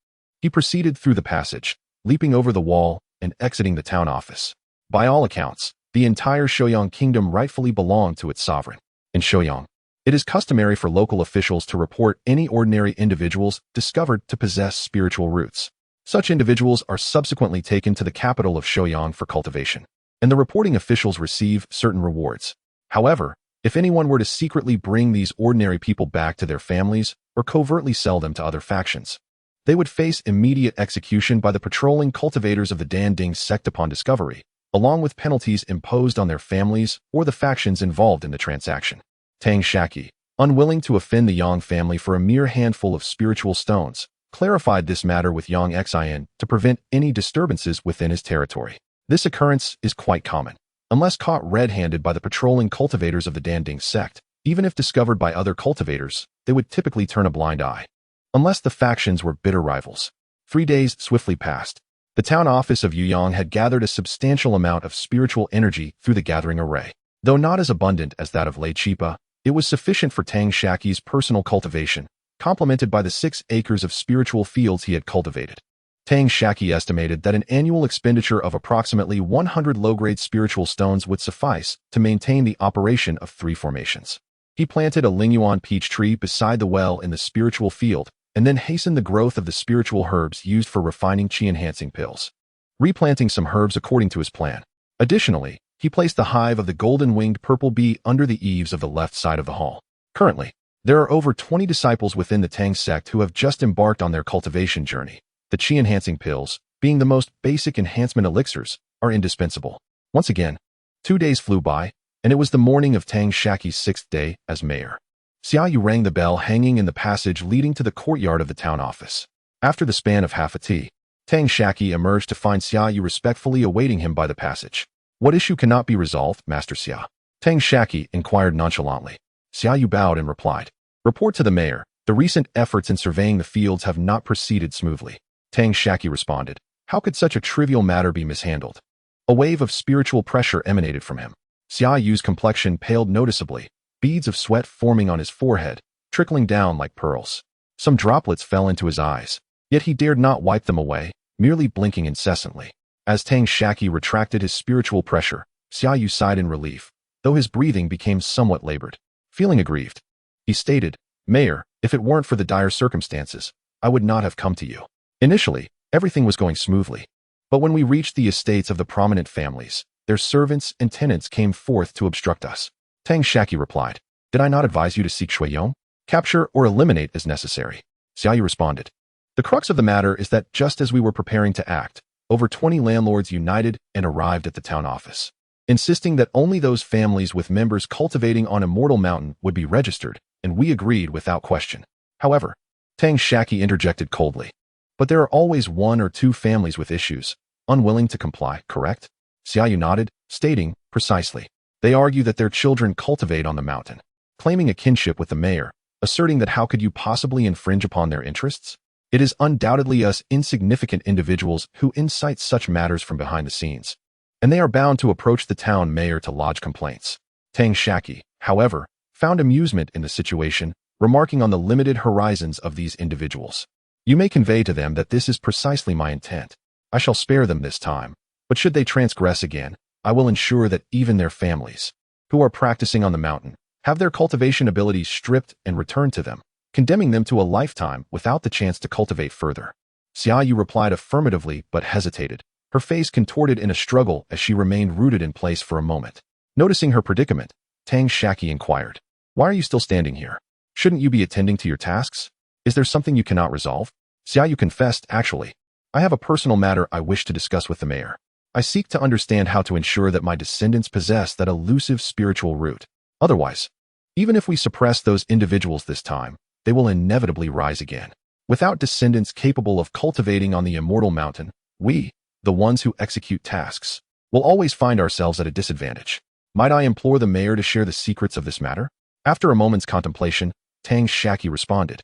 He proceeded through the passage, leaping over the wall and exiting the town office. By all accounts, the entire Shoyang Kingdom rightfully belonged to its sovereign. In Shoyang, it is customary for local officials to report any ordinary individuals discovered to possess spiritual roots. Such individuals are subsequently taken to the capital of Shoyang for cultivation, and the reporting officials receive certain rewards. However, if anyone were to secretly bring these ordinary people back to their families or covertly sell them to other factions, they would face immediate execution by the patrolling cultivators of the Danding sect upon discovery, along with penalties imposed on their families or the factions involved in the transaction. Tang Shaqi, unwilling to offend the Yang family for a mere handful of spiritual stones, clarified this matter with Xianxia to prevent any disturbances within his territory. This occurrence is quite common. Unless caught red-handed by the patrolling cultivators of the Danding sect, even if discovered by other cultivators, they would typically turn a blind eye. Unless the factions were bitter rivals. 3 days swiftly passed. The town office of Yuyang had gathered a substantial amount of spiritual energy through the gathering array. Though not as abundant as that of Lei Chipa, it was sufficient for Tang Shaqi's personal cultivation, complemented by the 6 acres of spiritual fields he had cultivated. Tang Shaqi estimated that an annual expenditure of approximately 100 low-grade spiritual stones would suffice to maintain the operation of 3 formations. He planted a Lingyuan peach tree beside the well in the spiritual field, and then hastened the growth of the spiritual herbs used for refining qi-enhancing pills, replanting some herbs according to his plan. Additionally, he placed the hive of the golden-winged purple bee under the eaves of the left side of the hall. Currently, there are over 20 disciples within the Tang sect who have just embarked on their cultivation journey. The qi-enhancing pills, being the most basic enhancement elixirs, are indispensable. Once again, 2 days flew by, and it was the morning of Tang Shaqi's 6th day as mayor. Xiayu rang the bell hanging in the passage leading to the courtyard of the town office. After the span of half a tea, Tang Shaqi emerged to find Xiayu respectfully awaiting him by the passage. "What issue cannot be resolved, Master Xia?" Tang Shaqi inquired nonchalantly. Xiayu bowed and replied, "Report to the mayor. The recent efforts in surveying the fields have not proceeded smoothly." Tang Shaqi responded, "How could such a trivial matter be mishandled?" A wave of spiritual pressure emanated from him. Xiayu's complexion paled noticeably, beads of sweat forming on his forehead, trickling down like pearls. Some droplets fell into his eyes, yet he dared not wipe them away, merely blinking incessantly. As Tang Shaqi retracted his spiritual pressure, Xiaoyu sighed in relief, though his breathing became somewhat labored. Feeling aggrieved, he stated, "Mayor, if it weren't for the dire circumstances, I would not have come to you." Initially, everything was going smoothly. But when we reached the estates of the prominent families, their servants and tenants came forth to obstruct us. Tang Shaqi replied, "Did I not advise you to seek Shuiyong? Capture or eliminate as necessary?" Xiaoyu responded, "The crux of the matter is that just as we were preparing to act, over 20 landlords united and arrived at the town office, insisting that only those families with members cultivating on Immortal Mountain would be registered, and we agreed without question. However," Tang Shaqi interjected coldly, "but there are always one or two families with issues, unwilling to comply, correct?" Xiaoyu nodded, stating, "Precisely. They argue that their children cultivate on the mountain, claiming a kinship with the mayor, asserting that how could you possibly infringe upon their interests? It is undoubtedly us insignificant individuals who incite such matters from behind the scenes, and they are bound to approach the town mayor to lodge complaints." Tang Shaqi, however, found amusement in the situation, remarking on the limited horizons of these individuals. "You may convey to them that this is precisely my intent. I shall spare them this time, but should they transgress again, I will ensure that even their families, who are practicing on the mountain, have their cultivation abilities stripped and returned to them, condemning them to a lifetime without the chance to cultivate further." Xiaoyu replied affirmatively but hesitated, her face contorted in a struggle as she remained rooted in place for a moment. Noticing her predicament, Tang Shaqi inquired, "Why are you still standing here? Shouldn't you be attending to your tasks? Is there something you cannot resolve?" Xiaoyu confessed, "Actually, I have a personal matter I wish to discuss with the mayor. I seek to understand how to ensure that my descendants possess that elusive spiritual root. Otherwise, even if we suppress those individuals this time, they will inevitably rise again. Without descendants capable of cultivating on the Immortal Mountain, we, the ones who execute tasks, will always find ourselves at a disadvantage. Might I implore the mayor to share the secrets of this matter?" After a moment's contemplation, Tang Shaqi responded,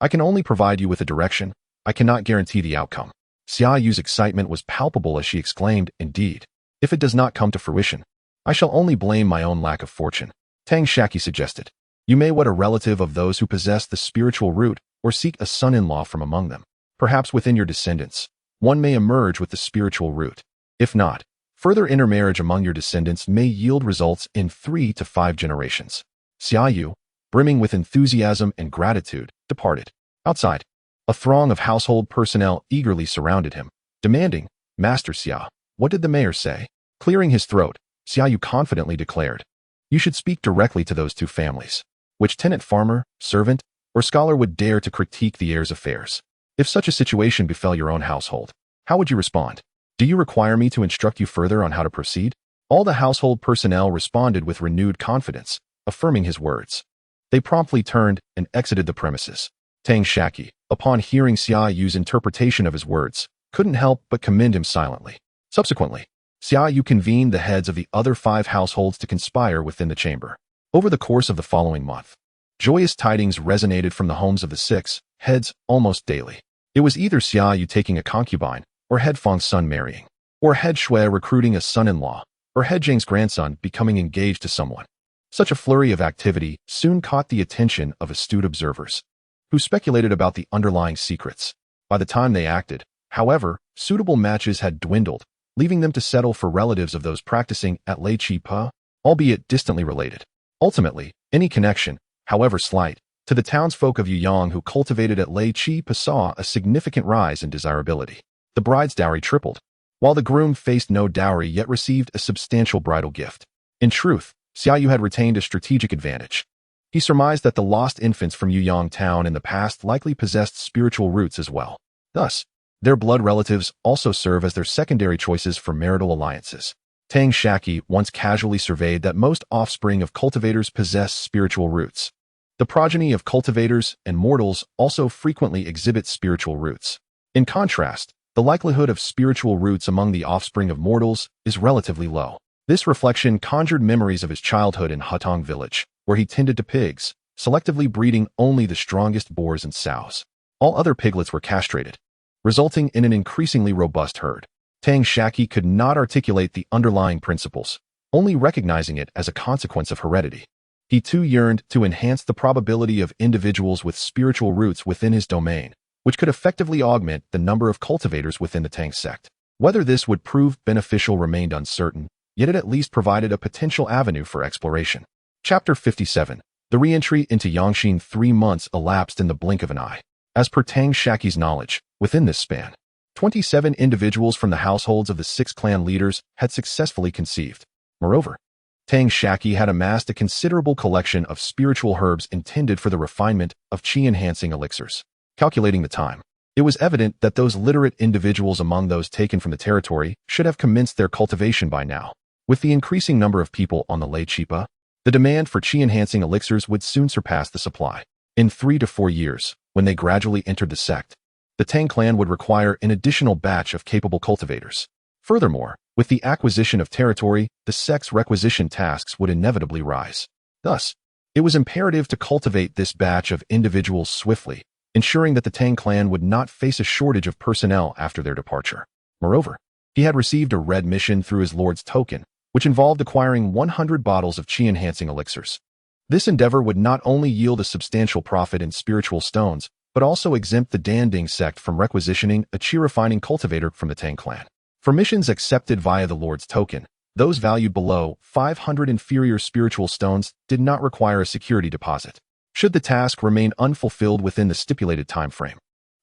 "I can only provide you with a direction. I cannot guarantee the outcome." Xiaoyu's excitement was palpable as she exclaimed, "Indeed, if it does not come to fruition, I shall only blame my own lack of fortune." Tang Shaqi suggested, "You may wed a relative of those who possess the spiritual root or seek a son-in-law from among them. Perhaps within your descendants, one may emerge with the spiritual root. If not, further intermarriage among your descendants may yield results in 3 to 5 generations." Xiaoyu, brimming with enthusiasm and gratitude, departed. Outside, a throng of household personnel eagerly surrounded him, demanding, "Master Xia, what did the mayor say?" Clearing his throat, Xiaoyu confidently declared, "You should speak directly to those two families. Which tenant farmer, servant, or scholar would dare to critique the heir's affairs? If such a situation befell your own household, how would you respond? Do you require me to instruct you further on how to proceed?" All the household personnel responded with renewed confidence, affirming his words. They promptly turned and exited the premises. Tang Shaqi, upon hearing Xiaoyu's interpretation of his words, couldn't help but commend him silently. Subsequently, Xiaoyu convened the heads of the other 5 households to conspire within the chamber. Over the course of the following month, joyous tidings resonated from the homes of the 6 heads almost daily. It was either Xiaoyu taking a concubine, or Head Feng's son marrying, or Head Shui recruiting a son-in-law, or Head Zhang's grandson becoming engaged to someone. Such a flurry of activity soon caught the attention of astute observers, who speculated about the underlying secrets. By the time they acted, however, suitable matches had dwindled, leaving them to settle for relatives of those practicing at Lei Chi Pa, albeit distantly related. Ultimately, any connection, however slight, to the townsfolk of Yuyang who cultivated at Lei Chi Pa saw a significant rise in desirability. The bride's dowry tripled, while the groom faced no dowry yet received a substantial bridal gift. In truth, Xiaoyu had retained a strategic advantage. He surmised that the lost infants from Yuyang town in the past likely possessed spiritual roots as well. Thus, their blood relatives also serve as their secondary choices for marital alliances. Tang Shaqi once casually surveyed that most offspring of cultivators possess spiritual roots. The progeny of cultivators and mortals also frequently exhibit spiritual roots. In contrast, the likelihood of spiritual roots among the offspring of mortals is relatively low. This reflection conjured memories of his childhood in Hutong village, where he tended to pigs, selectively breeding only the strongest boars and sows. All other piglets were castrated, resulting in an increasingly robust herd. Tang Shaqi could not articulate the underlying principles, only recognizing it as a consequence of heredity. He too yearned to enhance the probability of individuals with spiritual roots within his domain, which could effectively augment the number of cultivators within the Tang sect. Whether this would prove beneficial remained uncertain, yet it at least provided a potential avenue for exploration. Chapter 57. The re-entry into Yangxin. 3 months elapsed in the blink of an eye. As per Tang Shaqi's knowledge, within this span, 27 individuals from the households of the 6 clan leaders had successfully conceived. Moreover, Tang Shaqi had amassed a considerable collection of spiritual herbs intended for the refinement of chi-enhancing elixirs. Calculating the time, it was evident that those literate individuals among those taken from the territory should have commenced their cultivation by now. With the increasing number of people on the Lei Chipa, the demand for chi-enhancing elixirs would soon surpass the supply. In 3 to 4 years, when they gradually entered the sect, the Tang clan would require an additional batch of capable cultivators. Furthermore, with the acquisition of territory, the sect's requisition tasks would inevitably rise. Thus, it was imperative to cultivate this batch of individuals swiftly, ensuring that the Tang clan would not face a shortage of personnel after their departure. Moreover, he had received a red mission through his lord's token, which involved acquiring 100 bottles of chi-enhancing elixirs. This endeavor would not only yield a substantial profit in spiritual stones, but also exempt the Danding sect from requisitioning a chi-refining cultivator from the Tang clan. For missions accepted via the Lord's token, those valued below 500 inferior spiritual stones did not require a security deposit, should the task remain unfulfilled within the stipulated time frame.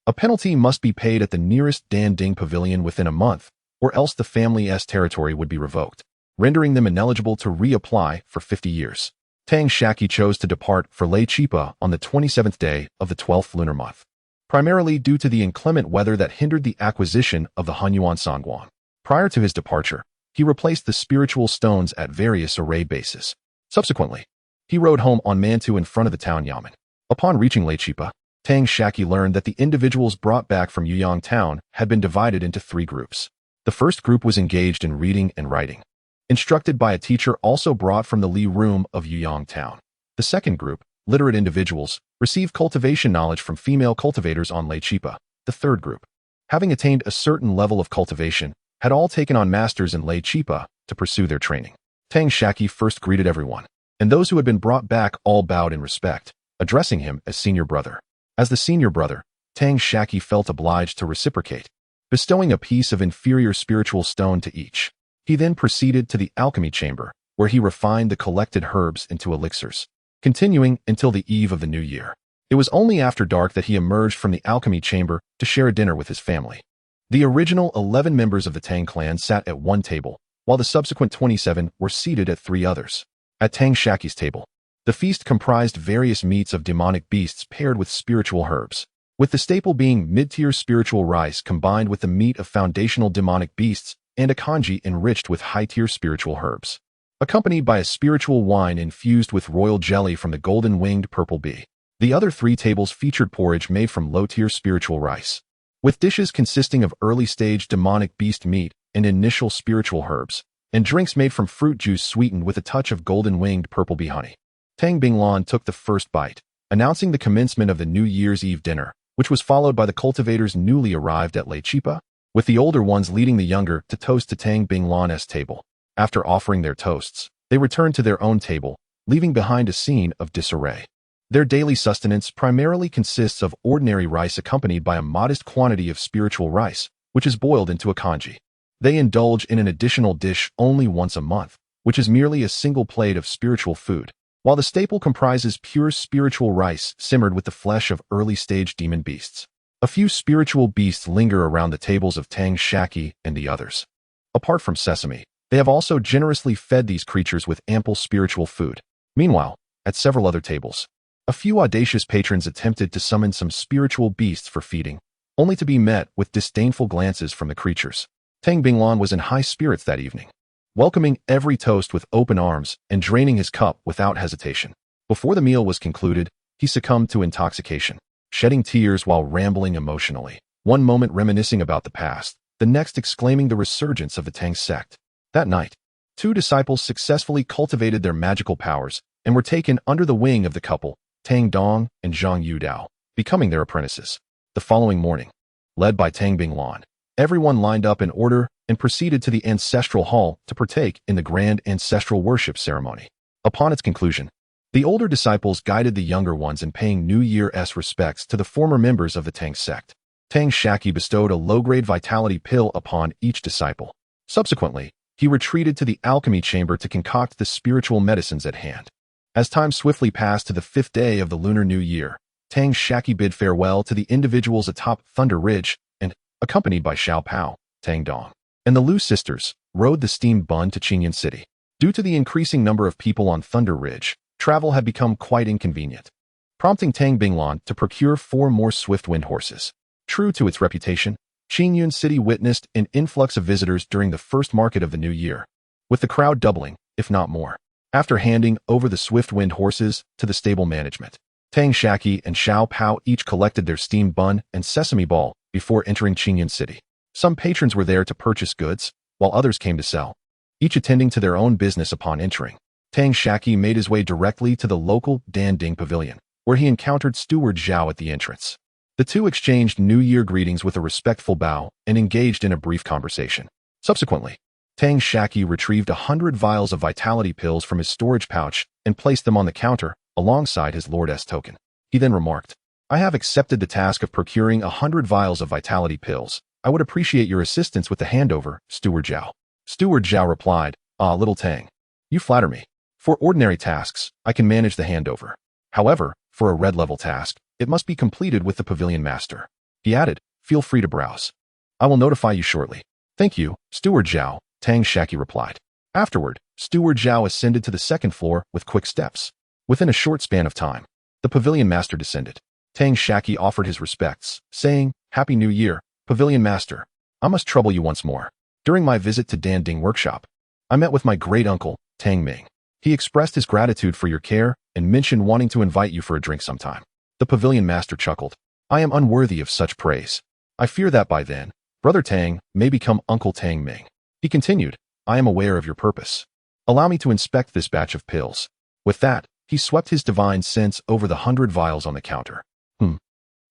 A penalty must be paid at the nearest Danding pavilion within a month, or else the family's territory would be revoked, rendering them ineligible to reapply for 50 years. Tang Shaqi chose to depart for Lei Chipa on the 27th day of the 12th lunar month, primarily due to the inclement weather that hindered the acquisition of the Hunyuan Songguan. Prior to his departure, he replaced the spiritual stones at various array bases. Subsequently, he rode home on Mantu in front of the town yamen. Upon reaching Lei Chipa, Tang Shaqi learned that the individuals brought back from Yuyang town had been divided into 3 groups. The first group was engaged in reading and writing, instructed by a teacher also brought from the Li room of Yuyang town. The second group, literate individuals, received cultivation knowledge from female cultivators on Lei Chipa. The third group, having attained a certain level of cultivation, had all taken on masters in Lei Chipa to pursue their training. Tang Shaqi first greeted everyone, and those who had been brought back all bowed in respect, addressing him as senior brother. As the senior brother, Tang Shaqi felt obliged to reciprocate, bestowing a piece of inferior spiritual stone to each. He then proceeded to the alchemy chamber, where he refined the collected herbs into elixirs, continuing until the eve of the new year. It was only after dark that he emerged from the alchemy chamber to share a dinner with his family. The original 11 members of the Tang clan sat at one table, while the subsequent 27 were seated at 3 others. At Tang Shaqi's table, the feast comprised various meats of demonic beasts paired with spiritual herbs, with the staple being mid-tier spiritual rice combined with the meat of foundational demonic beasts and a kanji enriched with high-tier spiritual herbs, accompanied by a spiritual wine infused with royal jelly from the golden-winged purple bee. The other 3 tables featured porridge made from low-tier spiritual rice, with dishes consisting of early-stage demonic beast meat and initial spiritual herbs, and drinks made from fruit juice sweetened with a touch of golden-winged purple bee honey. Tang Binglan took the first bite, announcing the commencement of the New Year's Eve dinner, which was followed by the cultivators newly arrived at Lei Chipa, with the older ones leading the younger to toast to Tang Binglan's table. After offering their toasts, they returned to their own table, leaving behind a scene of disarray. Their daily sustenance primarily consists of ordinary rice accompanied by a modest quantity of spiritual rice, which is boiled into a kanji. They indulge in an additional dish only once a month, which is merely a single plate of spiritual food, while the staple comprises pure spiritual rice simmered with the flesh of early-stage demon beasts. A few spiritual beasts linger around the tables of Tang Shaqi and the others. Apart from sesame, they have also generously fed these creatures with ample spiritual food. Meanwhile, at several other tables, a few audacious patrons attempted to summon some spiritual beasts for feeding, only to be met with disdainful glances from the creatures. Tang Binglan was in high spirits that evening, welcoming every toast with open arms and draining his cup without hesitation. Before the meal was concluded, he succumbed to intoxication, shedding tears while rambling emotionally, one moment reminiscing about the past, the next exclaiming the resurgence of the Tang sect. That night, 2 disciples successfully cultivated their magical powers and were taken under the wing of the couple, Tang Dong and Zhang Yudao, becoming their apprentices. The following morning, led by Tang Binglan, everyone lined up in order and proceeded to the ancestral hall to partake in the grand ancestral worship ceremony. Upon its conclusion, the older disciples guided the younger ones in paying New Year's respects to the former members of the Tang sect. Tang Shaqi bestowed a low-grade vitality pill upon each disciple. Subsequently, he retreated to the alchemy chamber to concoct the spiritual medicines at hand. As time swiftly passed to the 5th day of the Lunar New Year, Tang Shaqi bid farewell to the individuals atop Thunder Ridge and, accompanied by Xiao Pao, Tang Dong, and the Lu sisters, rode the steam bun to Qingyun City. Due to the increasing number of people on Thunder Ridge, travel had become quite inconvenient, prompting Tang Binglan to procure 4 more swift wind horses. True to its reputation, Qingyun City witnessed an influx of visitors during the first market of the new year, with the crowd doubling, if not more. After handing over the swift wind horses to the stable management, Tang Shaqi and Xiao Pao each collected their steam bun and sesame ball before entering Qingyun City. Some patrons were there to purchase goods, while others came to sell, each attending to their own business upon entering. Tang Shaqi made his way directly to the local Dan Ding Pavilion, where he encountered Steward Zhao at the entrance. The two exchanged New Year greetings with a respectful bow and engaged in a brief conversation. Subsequently, Tang Shaqi retrieved 100 vials of vitality pills from his storage pouch and placed them on the counter alongside his Lord-S token. He then remarked, "I have accepted the task of procuring 100 vials of vitality pills. I would appreciate your assistance with the handover, Steward Zhao." Steward Zhao replied, "Ah, little Tang, you flatter me. For ordinary tasks, I can manage the handover. However, for a red-level task, it must be completed with the pavilion master." He added, "Feel free to browse. I will notify you shortly." "Thank you, Steward Zhao," Tang Shaqi replied. Afterward, Steward Zhao ascended to the 2nd floor with quick steps. Within a short span of time, the pavilion master descended. Tang Shaqi offered his respects, saying, "Happy New Year, Pavilion Master. I must trouble you once more. During my visit to Dan Ding Workshop, I met with my great-uncle, Tang Ming. He expressed his gratitude for your care and mentioned wanting to invite you for a drink sometime." The pavilion master chuckled. "I am unworthy of such praise. I fear that by then, Brother Tang may become Uncle Tang Ming." He continued, "I am aware of your purpose. Allow me to inspect this batch of pills." With that, he swept his divine sense over the 100 vials on the counter.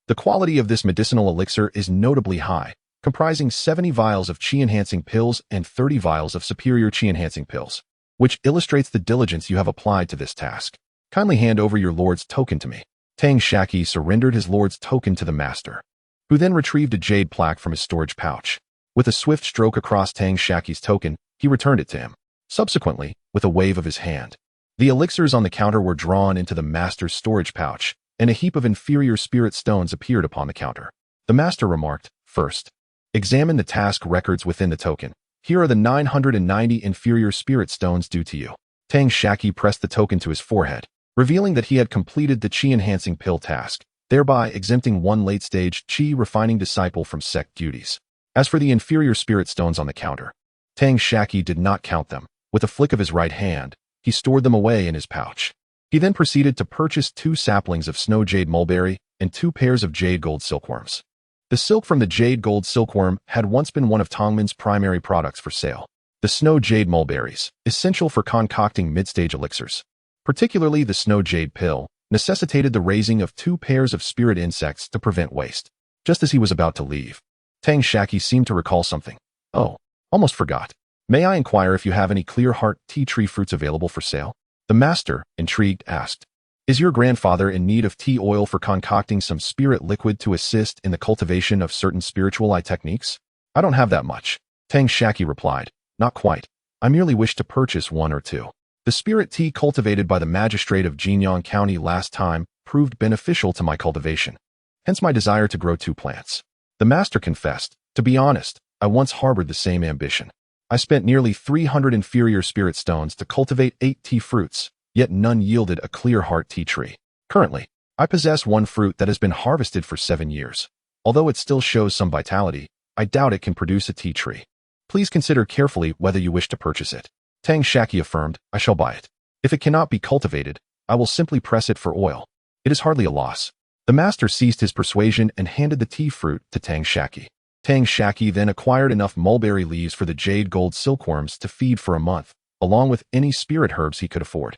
The quality of this medicinal elixir is notably high, comprising 70 vials of chi-enhancing pills and 30 vials of superior chi-enhancing pills, which illustrates the diligence you have applied to this task. Kindly hand over your lord's token to me." Tang Shaqi surrendered his lord's token to the master, who then retrieved a jade plaque from his storage pouch. With a swift stroke across Tang Shaqi's token, he returned it to him. Subsequently, with a wave of his hand, the elixirs on the counter were drawn into the master's storage pouch, and a heap of inferior spirit stones appeared upon the counter. The master remarked, "First, examine the task records within the token. Here are the 990 inferior spirit stones due to you." Tang Shaqi pressed the token to his forehead, revealing that he had completed the chi-enhancing pill task, thereby exempting one late-stage chi-refining disciple from sect duties. As for the inferior spirit stones on the counter, Tang Shaqi did not count them. With a flick of his right hand, he stored them away in his pouch. He then proceeded to purchase 2 saplings of snow jade mulberry and 2 pairs of jade gold silkworms. The silk from the jade gold silkworm had once been one of Tongmin's primary products for sale. The snow jade mulberries, essential for concocting mid-stage elixirs, particularly the snow jade pill, necessitated the raising of 2 pairs of spirit insects to prevent waste. Just as he was about to leave, Tang Shaqi seemed to recall something. "Oh, almost forgot. May I inquire if you have any clear heart tea tree fruits available for sale?" The master, intrigued, asked, "Is your grandfather in need of tea oil for concocting some spirit liquid to assist in the cultivation of certain spiritual techniques?" "I don't have that much," Tang Shaqi replied. "Not quite. I merely wish to purchase 1 or 2. The spirit tea cultivated by the magistrate of Jinyang County last time proved beneficial to my cultivation. Hence my desire to grow 2 plants." The master confessed, "To be honest, I once harbored the same ambition. I spent nearly 300 inferior spirit stones to cultivate 8 tea fruits, yet none yielded a clear heart tea tree. Currently, I possess 1 fruit that has been harvested for 7 years. Although it still shows some vitality, I doubt it can produce a tea tree. Please consider carefully whether you wish to purchase it." Tang Shaqi affirmed, "I shall buy it. If it cannot be cultivated, I will simply press it for oil. It is hardly a loss." The master ceased his persuasion and handed the tea fruit to Tang Shaqi. Tang Shaqi then acquired enough mulberry leaves for the jade gold silkworms to feed for a month, along with any spirit herbs he could afford.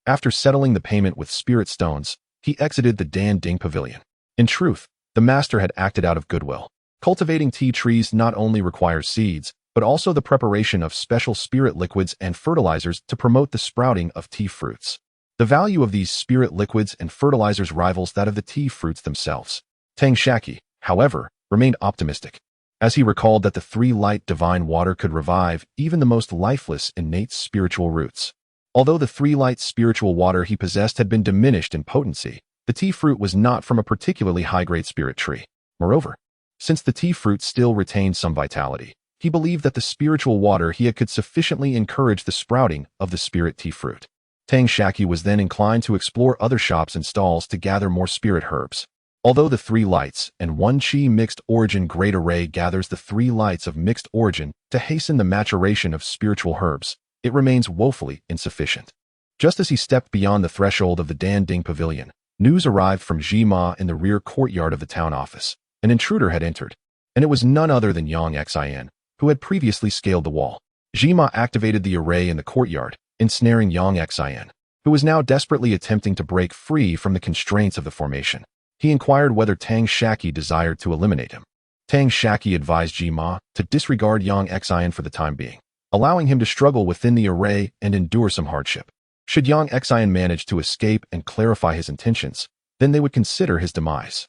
After settling the payment with spirit stones, he exited the Dan Ding Pavilion. In truth, the master had acted out of goodwill. Cultivating tea trees not only requires seeds, but also the preparation of special spirit liquids and fertilizers to promote the sprouting of tea fruits. The value of these spirit liquids and fertilizers rivals that of the tea fruits themselves. Tang Shaqi, however, remained optimistic, as he recalled that the three-light divine water could revive even the most lifeless innate spiritual roots. Although the three-light spiritual water he possessed had been diminished in potency, the tea fruit was not from a particularly high-grade spirit tree. Moreover, since the tea fruit still retained some vitality, he believed that the spiritual water he had could sufficiently encourage the sprouting of the spirit tea fruit. Tang Shaqi was then inclined to explore other shops and stalls to gather more spirit herbs. Although the three lights and one chi mixed origin great array gathers the three lights of mixed origin to hasten the maturation of spiritual herbs, it remains woefully insufficient. Just as he stepped beyond the threshold of the Dan Ding Pavilion, news arrived from Jima in the rear courtyard of the town office. An intruder had entered, and it was none other than xianxia, who had previously scaled the wall. Jima activated the array in the courtyard, ensnaring xianxia, who was now desperately attempting to break free from the constraints of the formation. He inquired whether Tang Shaqi desired to eliminate him. Tang Shaqi advised Jima to disregard xianxia for the time being, allowing him to struggle within the array and endure some hardship. Should xianxia manage to escape and clarify his intentions, then they would consider his demise.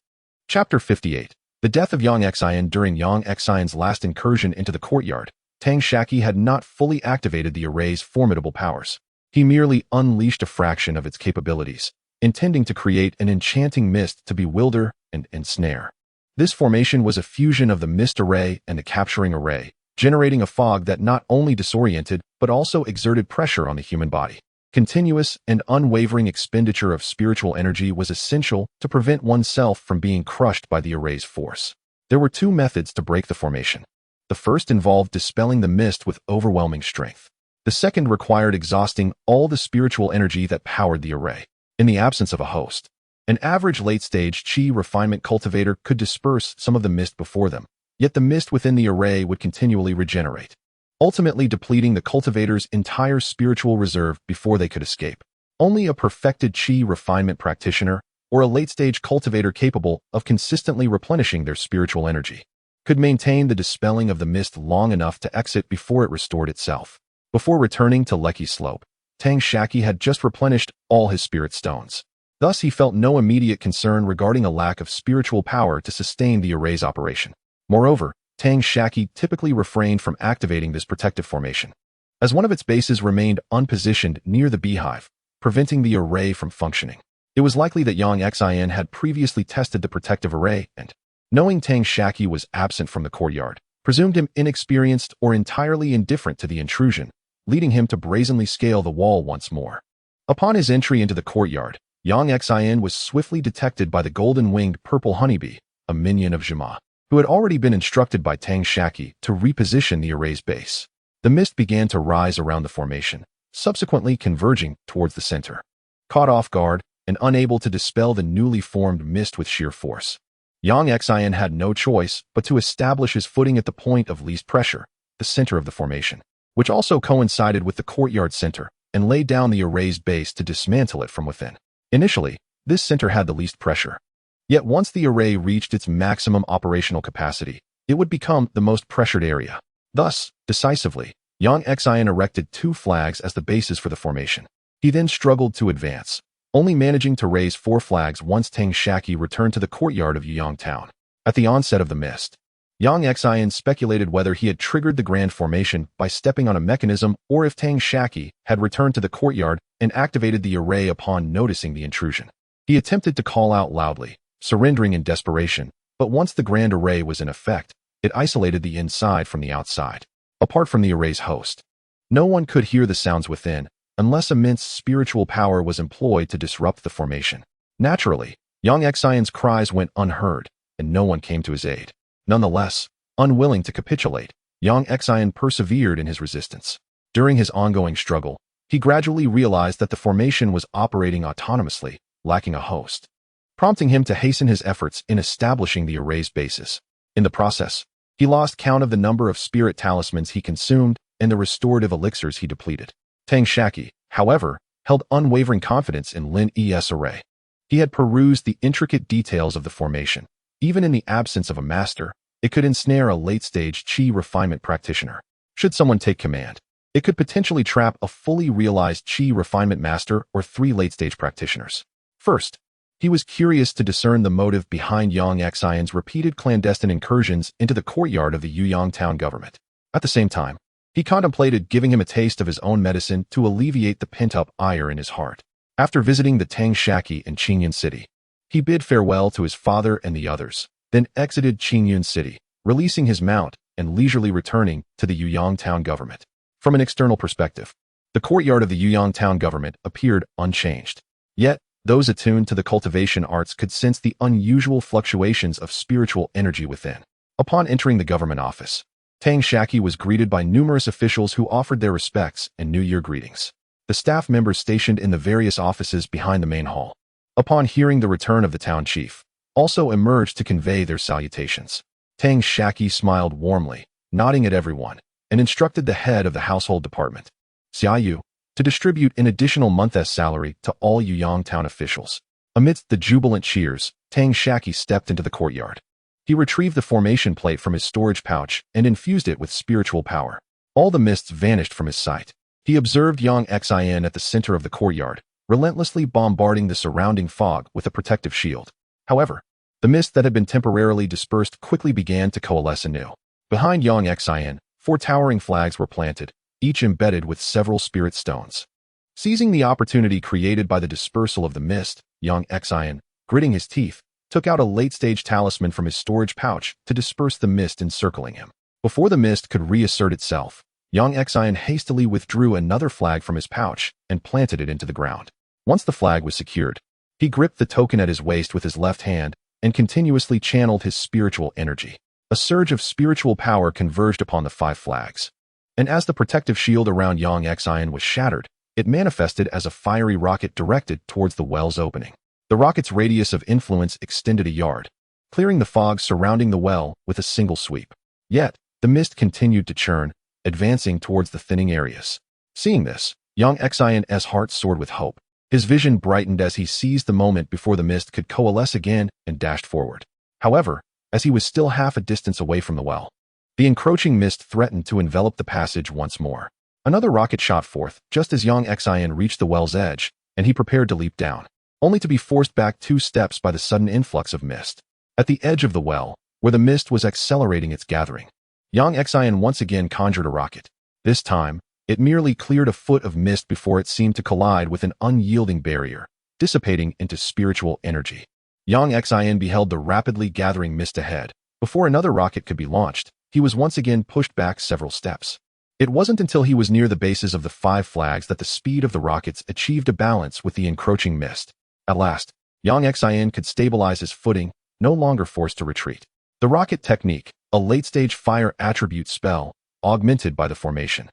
Chapter 58. The death of xianxia. During xianxia's last incursion into the courtyard, Tang Shaqi had not fully activated the array's formidable powers. He merely unleashed a fraction of its capabilities, intending to create an enchanting mist to bewilder and ensnare. This formation was a fusion of the mist array and the capturing array, generating a fog that not only disoriented but also exerted pressure on the human body. Continuous and unwavering expenditure of spiritual energy was essential to prevent oneself from being crushed by the array's force. There were two methods to break the formation. The first involved dispelling the mist with overwhelming strength. The second required exhausting all the spiritual energy that powered the array. In the absence of a host, an average late-stage chi refinement cultivator could disperse some of the mist before them, yet the mist within the array would continually regenerate, ultimately depleting the cultivator's entire spiritual reserve before they could escape. Only a perfected chi refinement practitioner or a late-stage cultivator capable of consistently replenishing their spiritual energy could maintain the dispelling of the mist long enough to exit before it restored itself. Before returning to Lecky Slope, Tang Shaqi had just replenished all his spirit stones. Thus, he felt no immediate concern regarding a lack of spiritual power to sustain the array's operation. Moreover, Tang Shaqi typically refrained from activating this protective formation, as one of its bases remained unpositioned near the beehive, preventing the array from functioning. It was likely that xianxia had previously tested the protective array and, knowing Tang Shaqi was absent from the courtyard, presumed him inexperienced or entirely indifferent to the intrusion, leading him to brazenly scale the wall once more. Upon his entry into the courtyard, xianxia was swiftly detected by the golden-winged purple honeybee, a minion of Jima, who had already been instructed by Tang Shaqi to reposition the array's base. The mist began to rise around the formation, subsequently converging towards the center. Caught off guard and unable to dispel the newly formed mist with sheer force, xianxia had no choice but to establish his footing at the point of least pressure, the center of the formation, which also coincided with the courtyard center, and lay down the array's base to dismantle it from within. Initially, this center had the least pressure. Yet once the array reached its maximum operational capacity, it would become the most pressured area. Thus, decisively, xianxia erected two flags as the bases for the formation. He then struggled to advance, only managing to raise 4 flags once Tang Shaqi returned to the courtyard of Yuyang Town. At the onset of the mist, xianxia speculated whether he had triggered the grand formation by stepping on a mechanism or if Tang Shaqi had returned to the courtyard and activated the array upon noticing the intrusion. He attempted to call out loudly, surrendering in desperation, but once the grand array was in effect, it isolated the inside from the outside. Apart from the array's host, no one could hear the sounds within, unless immense spiritual power was employed to disrupt the formation. Naturally, xianxia's cries went unheard, and no one came to his aid. Nonetheless, unwilling to capitulate, xianxia persevered in his resistance. During his ongoing struggle, he gradually realized that the formation was operating autonomously, lacking a host, prompting him to hasten his efforts in establishing the array's basis. In the process, he lost count of the number of spirit talismans he consumed and the restorative elixirs he depleted. Tang Shaqi, however, held unwavering confidence in Lin Es array. He had perused the intricate details of the formation. Even in the absence of a master, it could ensnare a late-stage chi refinement practitioner. Should someone take command, it could potentially trap a fully realized chi refinement master or 3 late-stage practitioners. First, He was curious to discern the motive behind xianxia's repeated clandestine incursions into the courtyard of the Yuyang town government. At the same time, he contemplated giving him a taste of his own medicine to alleviate the pent-up ire in his heart. After visiting the Tang Shaqi in Qingyun City, he bid farewell to his father and the others, then exited Qingyun City, releasing his mount and leisurely returning to the Yuyang town government. From an external perspective, the courtyard of the Yuyang town government appeared unchanged. Yet, those attuned to the cultivation arts could sense the unusual fluctuations of spiritual energy within. Upon entering the government office, Tang Shaqi was greeted by numerous officials who offered their respects and New Year greetings. The staff members stationed in the various offices behind the main hall, upon hearing the return of the town chief, also emerged to convey their salutations. Tang Shaqi smiled warmly, nodding at everyone, and instructed the head of the household department, Xiayu, to distribute an additional month's salary to all Yuyang town officials. Amidst the jubilant cheers, Tang Shaqi stepped into the courtyard. He retrieved the formation plate from his storage pouch and infused it with spiritual power. All the mists vanished from his sight. He observed xianxia at the center of the courtyard, relentlessly bombarding the surrounding fog with a protective shield. However, the mist that had been temporarily dispersed quickly began to coalesce anew. Behind xianxia, 4 towering flags were planted, each embedded with several spirit stones. Seizing the opportunity created by the dispersal of the mist, xianxia, gritting his teeth, took out a late-stage talisman from his storage pouch to disperse the mist encircling him. Before the mist could reassert itself, xianxia hastily withdrew another flag from his pouch and planted it into the ground. Once the flag was secured, he gripped the token at his waist with his left hand and continuously channeled his spiritual energy. A surge of spiritual power converged upon the 5 flags. And as the protective shield around xianxia was shattered, it manifested as a fiery rocket directed towards the well's opening. The rocket's radius of influence extended a yard, clearing the fog surrounding the well with a single sweep. Yet, the mist continued to churn, advancing towards the thinning areas. Seeing this, xianxia's heart soared with hope. His vision brightened as he seized the moment before the mist could coalesce again and dashed forward. However, as he was still half a distance away from the well, the encroaching mist threatened to envelop the passage once more. Another rocket shot forth just as xianxia reached the well's edge, and he prepared to leap down, only to be forced back 2 steps by the sudden influx of mist. At the edge of the well, where the mist was accelerating its gathering, xianxia once again conjured a rocket. This time, it merely cleared a foot of mist before it seemed to collide with an unyielding barrier, dissipating into spiritual energy. xianxia beheld the rapidly gathering mist ahead. Before another rocket could be launched, he was once again pushed back several steps. It wasn't until he was near the bases of the 5 flags that the speed of the rockets achieved a balance with the encroaching mist. At last, xianxia could stabilize his footing, no longer forced to retreat. The rocket technique, a late-stage fire attribute spell, augmented by the formation,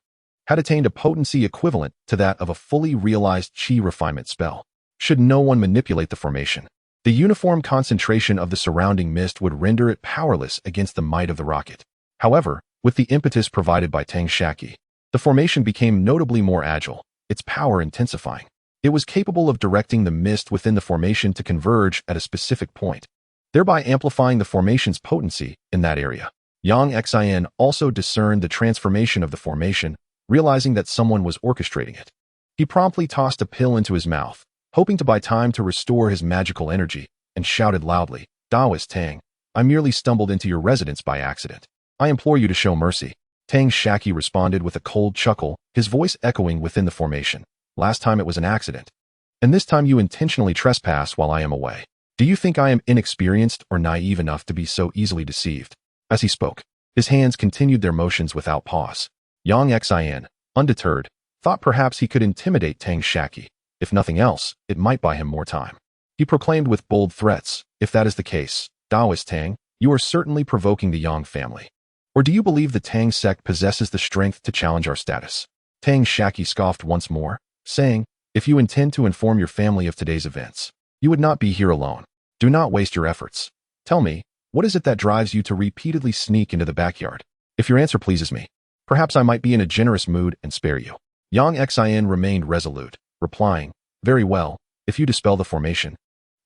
had attained a potency equivalent to that of a fully realized chi refinement spell. Should no one manipulate the formation, the uniform concentration of the surrounding mist would render it powerless against the might of the rocket. However, with the impetus provided by Tang Shaqi, the formation became notably more agile, its power intensifying. It was capable of directing the mist within the formation to converge at a specific point, thereby amplifying the formation's potency in that area. xianxia also discerned the transformation of the formation, realizing that someone was orchestrating it. He promptly tossed a pill into his mouth, hoping to buy time to restore his magical energy, and shouted loudly, "Daoist Tang, I merely stumbled into your residence by accident. I implore you to show mercy." Tang Shaqi responded with a cold chuckle, his voice echoing within the formation. "Last time it was an accident, and this time you intentionally trespass while I am away. Do you think I am inexperienced or naive enough to be so easily deceived?" As he spoke, his hands continued their motions without pause. xianxia, undeterred, thought perhaps he could intimidate Tang Shaqi. If nothing else, it might buy him more time. He proclaimed with bold threats, "If that is the case, Daoist Tang, you are certainly provoking the Yang family. Or do you believe the Tang sect possesses the strength to challenge our status?" Tang Shaqi scoffed once more, saying, "If you intend to inform your family of today's events, you would not be here alone. Do not waste your efforts. Tell me, what is it that drives you to repeatedly sneak into the backyard? If your answer pleases me, perhaps I might be in a generous mood and spare you." xianxia remained resolute, replying, "Very well, if you dispel the formation,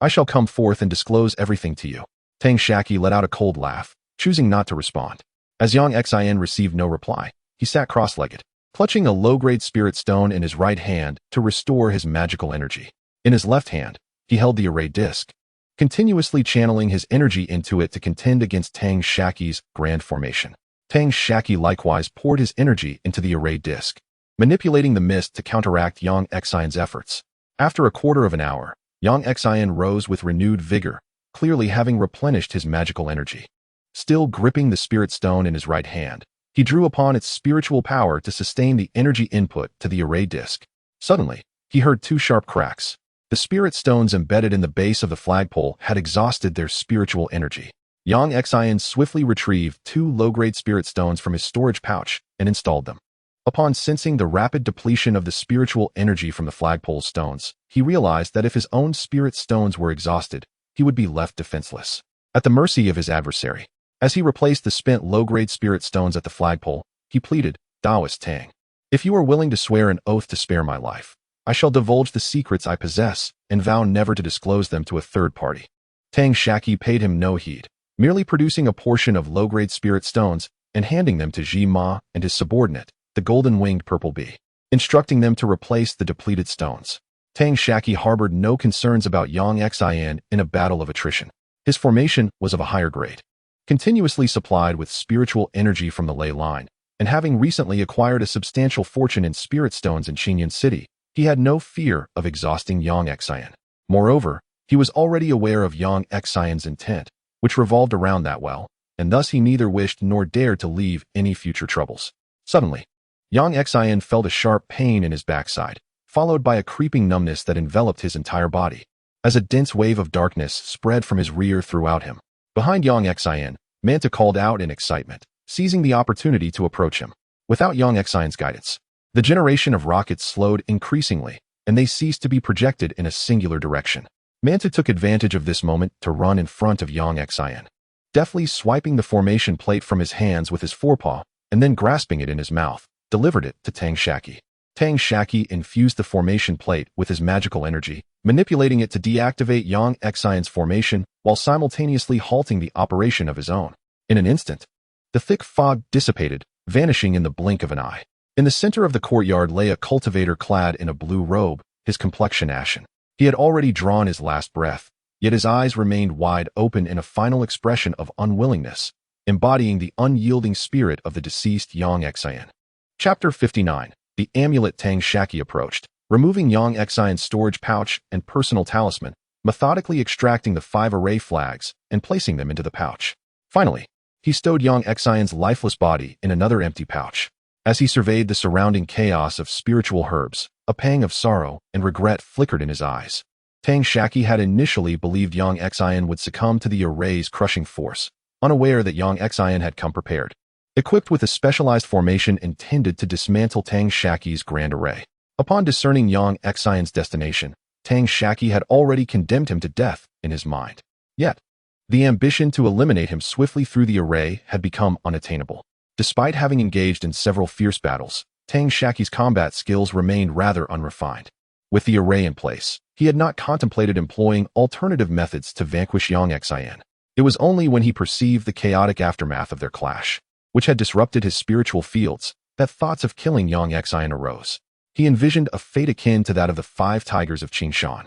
I shall come forth and disclose everything to you." Tang Shaqi let out a cold laugh, choosing not to respond. As xianxia received no reply, he sat cross-legged, clutching a low-grade spirit stone in his right hand to restore his magical energy. In his left hand, He held the array disc, continuously channeling his energy into it to contend against Tang Shaqi's grand formation. Tang Shaqi likewise poured his energy into the array disc, manipulating the mist to counteract xianxia's efforts. After a quarter of an hour, xianxia rose with renewed vigor, clearly having replenished his magical energy. Still gripping the spirit stone in his right hand, he drew upon its spiritual power to sustain the energy input to the array disc. Suddenly, he heard two sharp cracks. The spirit stones embedded in the base of the flagpole had exhausted their spiritual energy. Xianxia swiftly retrieved two low-grade spirit stones from his storage pouch and installed them. Upon sensing the rapid depletion of the spiritual energy from the flagpole stones, he realized that if his own spirit stones were exhausted, he would be left defenseless, at the mercy of his adversary. As he replaced the spent low-grade spirit stones at the flagpole, he pleaded, "Taoist Tang, if you are willing to swear an oath to spare my life, I shall divulge the secrets I possess and vow never to disclose them to a third party." Tang Shaqi paid him no heed, merely producing a portion of low-grade spirit stones and handing them to Ji Ma and his subordinate, the golden-winged purple bee, instructing them to replace the depleted stones. Tang Shaqi harbored no concerns about xianxia in a battle of attrition. His formation was of a higher grade, continuously supplied with spiritual energy from the ley line, and having recently acquired a substantial fortune in spirit stones in Xinyan City, he had no fear of exhausting xianxia. Moreover, he was already aware of xianxia's intent, which revolved around that well, and thus he neither wished nor dared to leave any future troubles. Suddenly, xianxia felt a sharp pain in his backside, followed by a creeping numbness that enveloped his entire body, as a dense wave of darkness spread from his rear throughout him. Behind xianxia, Manta called out in excitement, seizing the opportunity to approach him. Without xianxia's guidance, the generation of rockets slowed increasingly, and they ceased to be projected in a singular direction. Manta took advantage of this moment to run in front of xianxia, deftly swiping the formation plate from his hands with his forepaw, and then grasping it in his mouth, delivered it to Tang Shaqi. Tang Shaqi infused the formation plate with his magical energy, manipulating it to deactivate xianxia's formation while simultaneously halting the operation of his own. In an instant, the thick fog dissipated, vanishing in the blink of an eye. In the center of the courtyard lay a cultivator clad in a blue robe, his complexion ashen. He had already drawn his last breath, yet his eyes remained wide open in a final expression of unwillingness, embodying the unyielding spirit of the deceased xianxia. Chapter 59. The amulet. Tang Shaqi approached, removing xianxia's storage pouch and personal talisman, methodically extracting the 5 array flags and placing them into the pouch. Finally, he stowed xianxia's lifeless body in another empty pouch. As he surveyed the surrounding chaos of spiritual herbs, a pang of sorrow and regret flickered in his eyes. Tang Shaqi had initially believed xianxia would succumb to the array's crushing force, unaware that xianxia had come prepared, equipped with a specialized formation intended to dismantle Tang Shaqi's grand array. Upon discerning xianxia's destination, Tang Shaqi had already condemned him to death in his mind. Yet, the ambition to eliminate him swiftly through the array had become unattainable. Despite having engaged in several fierce battles, Tang Shaqi's combat skills remained rather unrefined. With the array in place, he had not contemplated employing alternative methods to vanquish xianxia. It was only when he perceived the chaotic aftermath of their clash, which had disrupted his spiritual fields, that thoughts of killing xianxia arose. He envisioned a fate akin to that of the 5 tigers of Qingshan,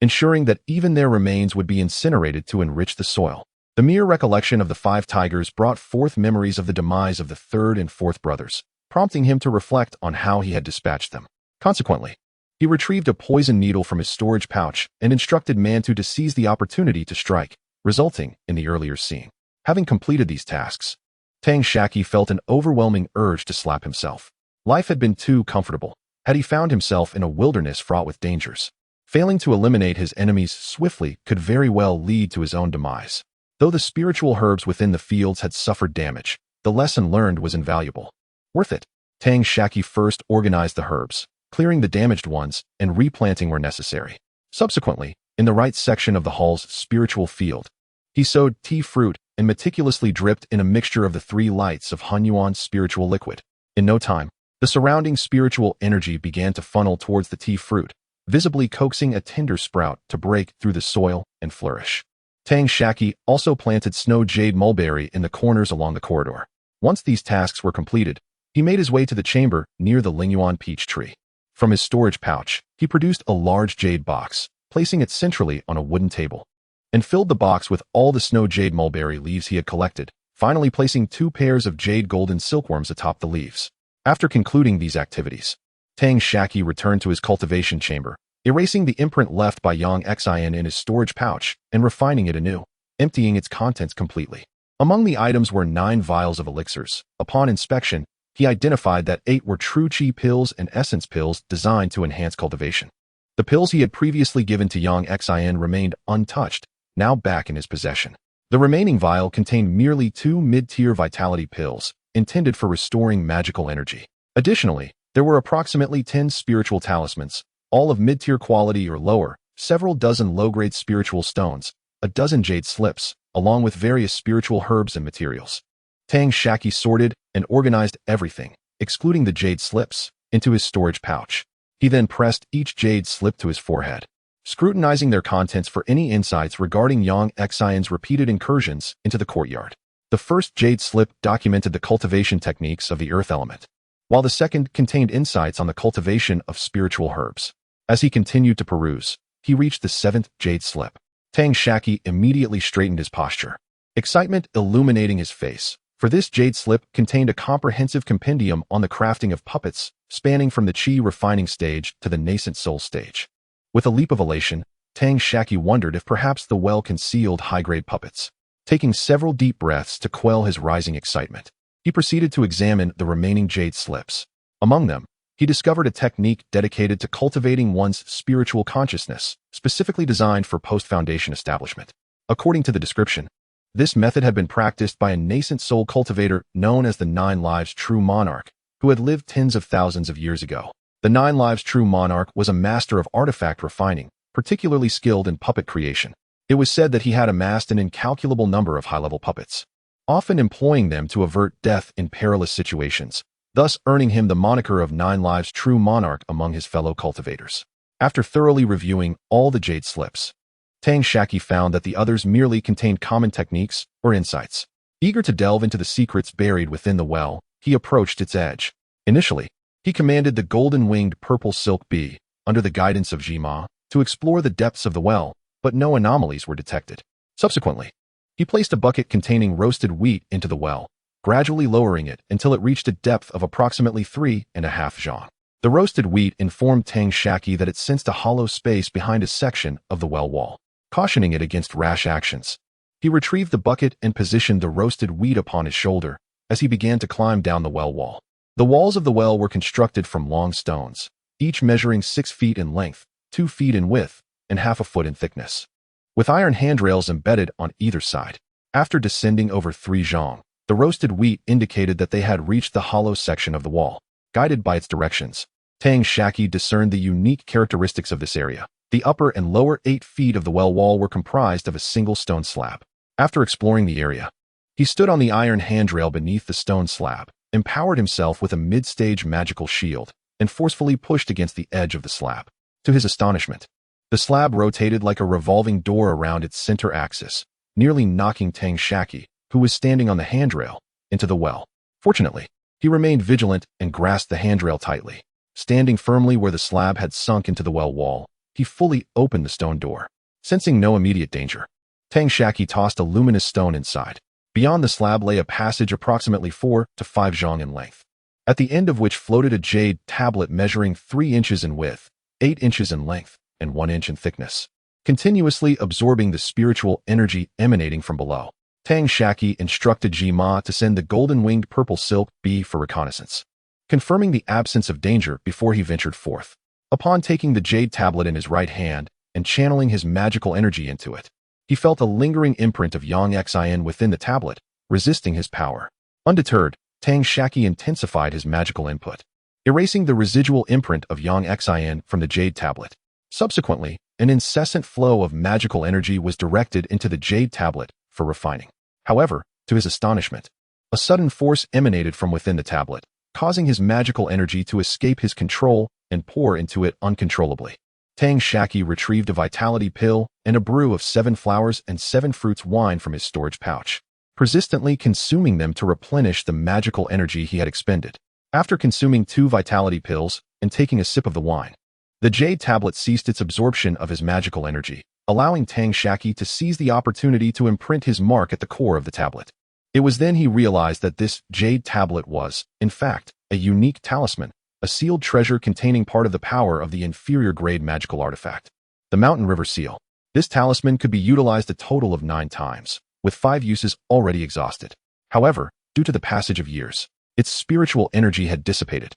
ensuring that even their remains would be incinerated to enrich the soil. The mere recollection of the 5 tigers brought forth memories of the demise of the 3rd and 4th brothers, prompting him to reflect on how he had dispatched them. Consequently, he retrieved a poison needle from his storage pouch and instructed Mantu to seize the opportunity to strike, resulting in the earlier scene. Having completed these tasks, Tang Shaqi felt an overwhelming urge to slap himself. Life had been too comfortable. Had he found himself in a wilderness fraught with dangers, failing to eliminate his enemies swiftly could very well lead to his own demise. Though the spiritual herbs within the fields had suffered damage, the lesson learned was invaluable. Worth it. Tang Shaqi first organized the herbs, clearing the damaged ones and replanting where necessary. Subsequently, in the right section of the hall's spiritual field, he sowed tea fruit and meticulously dripped in a mixture of the 3 lights of Hunyuan's spiritual liquid. In no time, the surrounding spiritual energy began to funnel towards the tea fruit, visibly coaxing a tender sprout to break through the soil and flourish. Tang Shaqi also planted snow jade mulberry in the corners along the corridor. Once these tasks were completed, he made his way to the chamber near the Lingyuan peach tree. From his storage pouch, he produced a large jade box, placing it centrally on a wooden table, and filled the box with all the snow jade mulberry leaves he had collected, finally placing 2 pairs of jade golden silkworms atop the leaves. After concluding these activities, Tang Shaqi returned to his cultivation chamber, erasing the imprint left by xianxia in his storage pouch and refining it anew, emptying its contents completely. Among the items were 9 vials of elixirs. Upon inspection, he identified that 8 were true qi pills and essence pills designed to enhance cultivation. The pills he had previously given to xianxia remained untouched, now back in his possession. The remaining vial contained merely 2 mid-tier vitality pills, intended for restoring magical energy. Additionally, there were approximately 10 spiritual talismans, all of mid-tier quality or lower, several dozen low-grade spiritual stones, a dozen jade slips, along with various spiritual herbs and materials. Tang Shaqi sorted and organized everything, excluding the jade slips, into his storage pouch. He then pressed each jade slip to his forehead, scrutinizing their contents for any insights regarding xianxia's repeated incursions into the courtyard. The first jade slip documented the cultivation techniques of the earth element, while the second contained insights on the cultivation of spiritual herbs. As he continued to peruse, he reached the 7th jade slip. Tang Shaqi immediately straightened his posture, excitement illuminating his face, for this jade slip contained a comprehensive compendium on the crafting of puppets, spanning from the qi refining stage to the nascent soul stage. With a leap of elation, Tang Shaqi wondered if perhaps the well concealed high-grade puppets. Taking several deep breaths to quell his rising excitement, he proceeded to examine the remaining jade slips. Among them, he discovered a technique dedicated to cultivating one's spiritual consciousness, specifically designed for post-foundation establishment. According to the description, this method had been practiced by a nascent soul cultivator known as the 9 Lives True Monarch, who had lived tens of thousands of years ago. The 9 Lives True Monarch was a master of artifact refining, particularly skilled in puppet creation. It was said that he had amassed an incalculable number of high-level puppets, often employing them to avert death in perilous situations, thus earning him the moniker of 9 Lives True Monarch among his fellow cultivators. After thoroughly reviewing all the jade slips, Tang Shaqi found that the others merely contained common techniques or insights. Eager to delve into the secrets buried within the well, he approached its edge. Initially, he commanded the golden-winged purple silk bee, under the guidance of Jima, to explore the depths of the well, but no anomalies were detected. Subsequently, he placed a bucket containing roasted wheat into the well, gradually lowering it until it reached a depth of approximately 3.5 xiang. The roasted wheat informed Tang Shaqi that it sensed a hollow space behind a section of the well wall, cautioning it against rash actions. He retrieved the bucket and positioned the roasted wheat upon his shoulder as he began to climb down the well wall. The walls of the well were constructed from long stones, each measuring 6 feet in length, 2 feet in width, and half a foot in thickness, with iron handrails embedded on either side. After descending over 3 xiang, the roasted wheat indicated that they had reached the hollow section of the wall. Guided by its directions, Tang Shaqi discerned the unique characteristics of this area. The upper and lower 8 feet of the well wall were comprised of a single stone slab. After exploring the area, he stood on the iron handrail beneath the stone slab, empowered himself with a mid-stage magical shield, and forcefully pushed against the edge of the slab. To his astonishment, the slab rotated like a revolving door around its center axis, nearly knocking Tang Shaqi, who was standing on the handrail, into the well. Fortunately, he remained vigilant and grasped the handrail tightly. Standing firmly where the slab had sunk into the well wall, he fully opened the stone door. Sensing no immediate danger, Tang Shaqi tossed a luminous stone inside. Beyond the slab lay a passage approximately 4 to 5 xiang in length, at the end of which floated a jade tablet measuring 3 inches in width, 8 inches in length, and 1 inch in thickness, continuously absorbing the spiritual energy emanating from below. Tang Shaqi instructed Jima to send the golden-winged purple silk bee for reconnaissance, confirming the absence of danger before he ventured forth. Upon taking the jade tablet in his right hand and channeling his magical energy into it, he felt a lingering imprint of xianxia within the tablet, resisting his power. Undeterred, Tang Shaqi intensified his magical input, erasing the residual imprint of xianxia from the jade tablet. Subsequently, an incessant flow of magical energy was directed into the jade tablet for refining. However, to his astonishment, a sudden force emanated from within the tablet, causing his magical energy to escape his control and pour into it uncontrollably. Tang Shaqi retrieved a vitality pill and a brew of 7 flowers and 7 fruits wine from his storage pouch, persistently consuming them to replenish the magical energy he had expended. After consuming 2 vitality pills and taking a sip of the wine, The jade tablet ceased its absorption of his magical energy, allowing Tang Shaqi to seize the opportunity to imprint his mark at the core of the tablet. It was then he realized that this jade tablet was, in fact, a unique talisman, a sealed treasure containing part of the power of the inferior-grade magical artifact, the Mountain River Seal. This talisman could be utilized a total of 9 times, with 5 uses already exhausted. However, due to the passage of years, its spiritual energy had dissipated,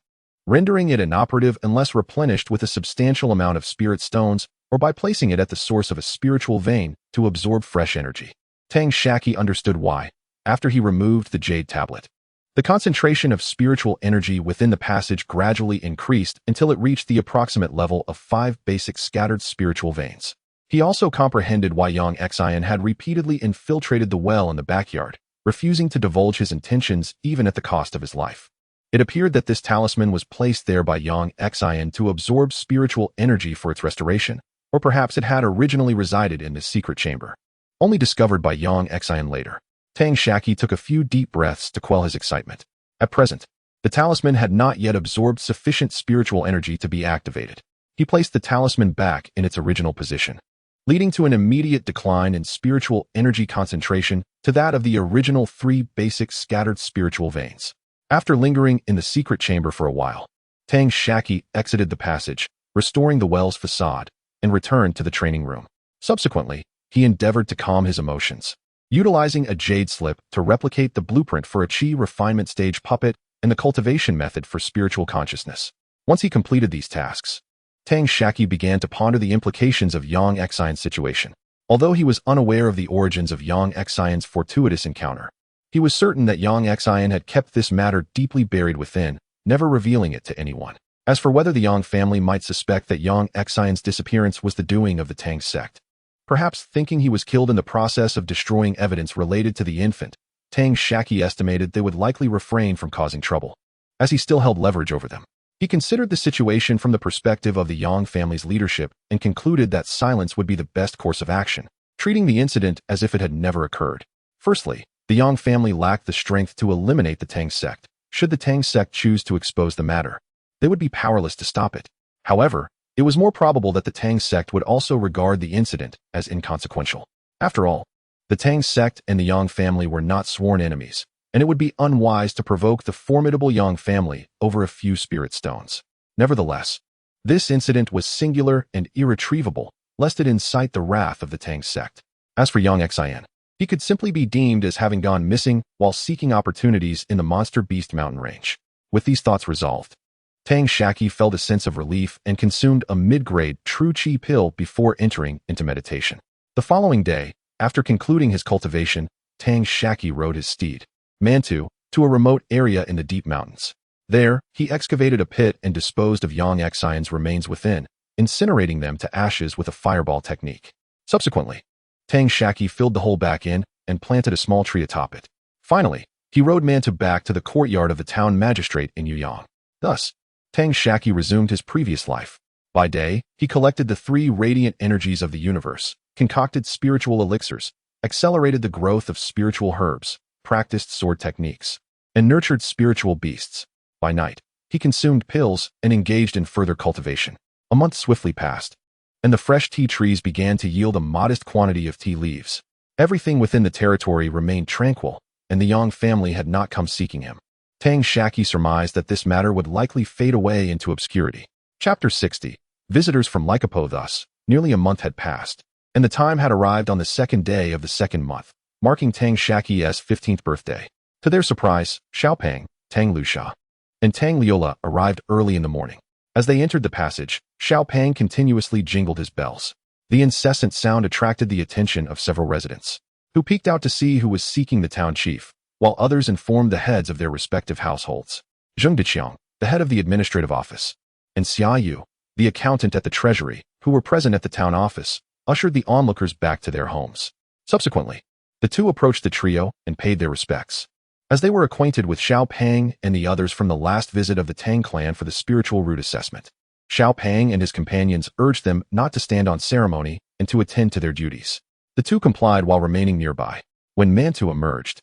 rendering it inoperative unless replenished with a substantial amount of spirit stones or by placing it at the source of a spiritual vein to absorb fresh energy. Tang Shaqi understood why, after he removed the jade tablet. The concentration of spiritual energy within the passage gradually increased until it reached the approximate level of 5 basic scattered spiritual veins. He also comprehended why xianxia had repeatedly infiltrated the well in the backyard, refusing to divulge his intentions even at the cost of his life. It appeared that this talisman was placed there by xianxia to absorb spiritual energy for its restoration, or perhaps it had originally resided in this secret chamber, only discovered by xianxia later. Tang Shaqi took a few deep breaths to quell his excitement. At present, the talisman had not yet absorbed sufficient spiritual energy to be activated. He placed the talisman back in its original position, leading to an immediate decline in spiritual energy concentration to that of the original 3 basic scattered spiritual veins. After lingering in the secret chamber for a while, Tang Shaqi exited the passage, restoring the well's facade, and returned to the training room. Subsequently, he endeavored to calm his emotions, utilizing a jade slip to replicate the blueprint for a chi refinement stage puppet and the cultivation method for spiritual consciousness. Once he completed these tasks, Tang Shaqi began to ponder the implications of xianxia's situation. Although he was unaware of the origins of xianxia's fortuitous encounter, he was certain that xianxia had kept this matter deeply buried within, never revealing it to anyone. As for whether the Yang family might suspect that xianxia's disappearance was the doing of the Tang sect, perhaps thinking he was killed in the process of destroying evidence related to the infant, Tang Shaqi estimated they would likely refrain from causing trouble, as he still held leverage over them. He considered the situation from the perspective of the Yang family's leadership and concluded that silence would be the best course of action, treating the incident as if it had never occurred. Firstly, the Yang family lacked the strength to eliminate the Tang sect. Should the Tang sect choose to expose the matter, they would be powerless to stop it. However, it was more probable that the Tang sect would also regard the incident as inconsequential. After all, the Tang sect and the Yang family were not sworn enemies, and it would be unwise to provoke the formidable Yang family over a few spirit stones. Nevertheless, this incident was singular and irretrievable, lest it incite the wrath of the Tang sect. As for xianxia, he could simply be deemed as having gone missing while seeking opportunities in the Monster Beast mountain range. With these thoughts resolved, Tang Shaqi felt a sense of relief and consumed a mid-grade true chi pill before entering into meditation. The following day, after concluding his cultivation, Tang Shaqi rode his steed, Mantu, to a remote area in the deep mountains. There, he excavated a pit and disposed of xianxia's remains within, incinerating them to ashes with a fireball technique. Subsequently, Tang Shaqi filled the hole back in and planted a small tree atop it. Finally, he rode Mantu back to the courtyard of the town magistrate in Yuyang. Thus, Tang Shaqi resumed his previous life. By day, he collected the 3 radiant energies of the universe, concocted spiritual elixirs, accelerated the growth of spiritual herbs, practiced sword techniques, and nurtured spiritual beasts. By night, he consumed pills and engaged in further cultivation. A month swiftly passed, and the fresh tea trees began to yield a modest quantity of tea leaves. Everything within the territory remained tranquil, and the Yang family had not come seeking him. Tang Shaqi surmised that this matter would likely fade away into obscurity. Chapter 60. Visitors from Lycopo. Thus, nearly a month had passed, and the time had arrived on the 2nd day of the 2nd month, marking Tang Shaqi's 15th birthday. To their surprise, Xiaopeng, Tang Luxia, and Tang Liola arrived early in the morning. As they entered the passage, Xiaopeng continuously jingled his bells. The incessant sound attracted the attention of several residents, who peeked out to see who was seeking the town chief, while others informed the heads of their respective households. Zheng Deqiang, the head of the administrative office, and Xia Yu, the accountant at the treasury, who were present at the town office, ushered the onlookers back to their homes. Subsequently, the two approached the trio and paid their respects. As they were acquainted with Xiaopeng and the others from the last visit of the Tang clan for the spiritual root assessment, Xiaopeng and his companions urged them not to stand on ceremony and to attend to their duties. The two complied while remaining nearby. When Mantu emerged,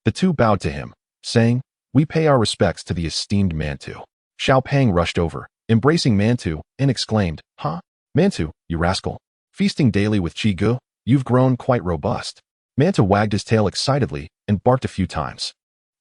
the two bowed to him, saying, "We pay our respects to the esteemed Mantu." Xiaopeng rushed over, embracing Mantu, and exclaimed, "Huh? Mantu, you rascal. Feasting daily with Chi Gu? You've grown quite robust." Mantu wagged his tail excitedly and barked a few times.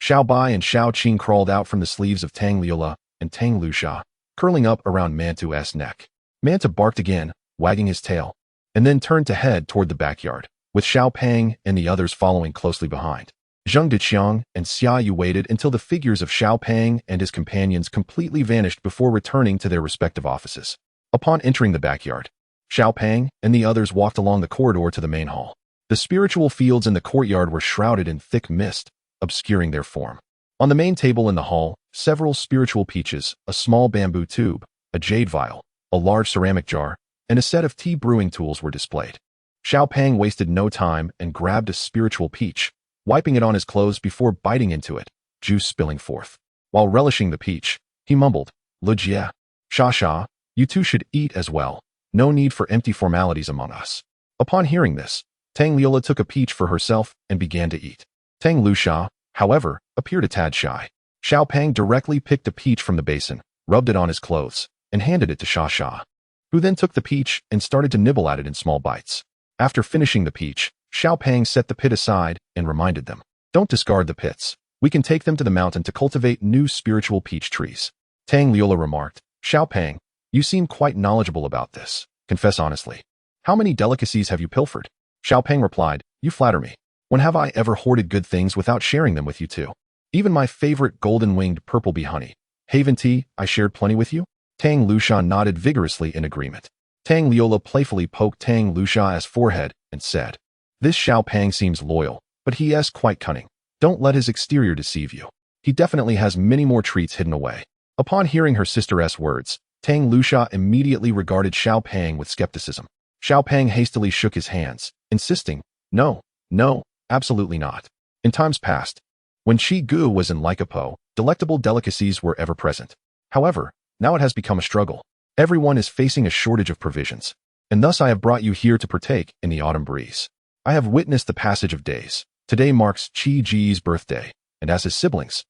Xiao Bai and Xiao Qing crawled out from the sleeves of Tang Liola and Tang Luxia, curling up around Mantu's neck. Mantu barked again, wagging his tail, and then turned to head toward the backyard, with Xiao Pang and the others following closely behind. Zheng Deqiang and Xia Yu waited until the figures of Xiao Pang and his companions completely vanished before returning to their respective offices. Upon entering the backyard, Xiao Pang and the others walked along the corridor to the main hall. The spiritual fields in the courtyard were shrouded in thick mist, obscuring their form. On the main table in the hall, several spiritual peaches, a small bamboo tube, a jade vial, a large ceramic jar, and a set of tea brewing tools were displayed. Xiao Pang wasted no time and grabbed a spiritual peach, wiping it on his clothes before biting into it, juice spilling forth. While relishing the peach, he mumbled, "Le Jie, Sha Sha, you two should eat as well. No need for empty formalities among us." Upon hearing this, Tang Liola took a peach for herself and began to eat. Tang Luxia, however, appeared a tad shy. Xiao Pang directly picked a peach from the basin, rubbed it on his clothes, and handed it to Sha Sha, who then took the peach and started to nibble at it in small bites. After finishing the peach, Xiao Pang set the pit aside and reminded them, "Don't discard the pits. We can take them to the mountain to cultivate new spiritual peach trees." Tang Liola remarked, "Xiao Pang, you seem quite knowledgeable about this. Confess honestly. How many delicacies have you pilfered?" Xiao Pang replied, "You flatter me. When have I ever hoarded good things without sharing them with you too? Even my favorite golden-winged purple bee honey, Haven tea, I shared plenty with you?" Tang Luxia nodded vigorously in agreement. Tang Liola playfully poked Tang Luxia's forehead and said, "This Xiao Pang seems loyal, but he is quite cunning. Don't let his exterior deceive you. He definitely has many more treats hidden away." Upon hearing her sister's words, Tang Luxia immediately regarded Xiao Pang with skepticism. Xiao Pang hastily shook his hands, insisting, "No, no, absolutely not. In times past, when Chi Gu was in Lycopo, delectable delicacies were ever present. However, now it has become a struggle. Everyone is facing a shortage of provisions, and thus I have brought you here to partake in the autumn breeze. I have witnessed the passage of days. Today marks Chi Ji's birthday, and as his siblings,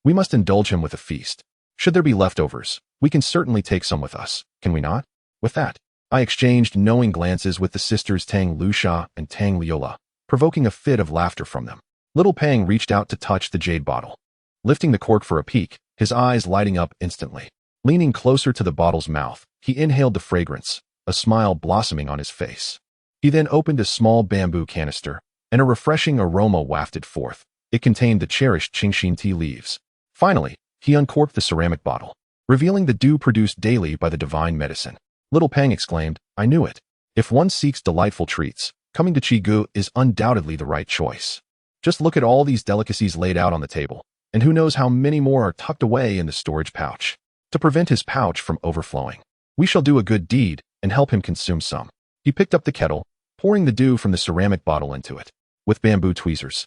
we must indulge him with a feast. Should there be leftovers, we can certainly take some with us, can we not?" With that, I exchanged knowing glances with the sisters Tang Luxia and Tang Liola, provoking a fit of laughter from them. Little Pang reached out to touch the jade bottle. Lifting the cork for a peek, his eyes lighting up instantly. Leaning closer to the bottle's mouth, he inhaled the fragrance, a smile blossoming on his face. He then opened a small bamboo canister, and a refreshing aroma wafted forth. It contained the cherished Qingxin tea leaves. Finally, he uncorked the ceramic bottle, revealing the dew produced daily by the divine medicine. Little Pang exclaimed, "I knew it. If one seeks delightful treats, coming to Chi Gu is undoubtedly the right choice. Just look at all these delicacies laid out on the table, and who knows how many more are tucked away in the storage pouch. To prevent his pouch from overflowing, we shall do a good deed and help him consume some." He picked up the kettle, pouring the dew from the ceramic bottle into it. With bamboo tweezers,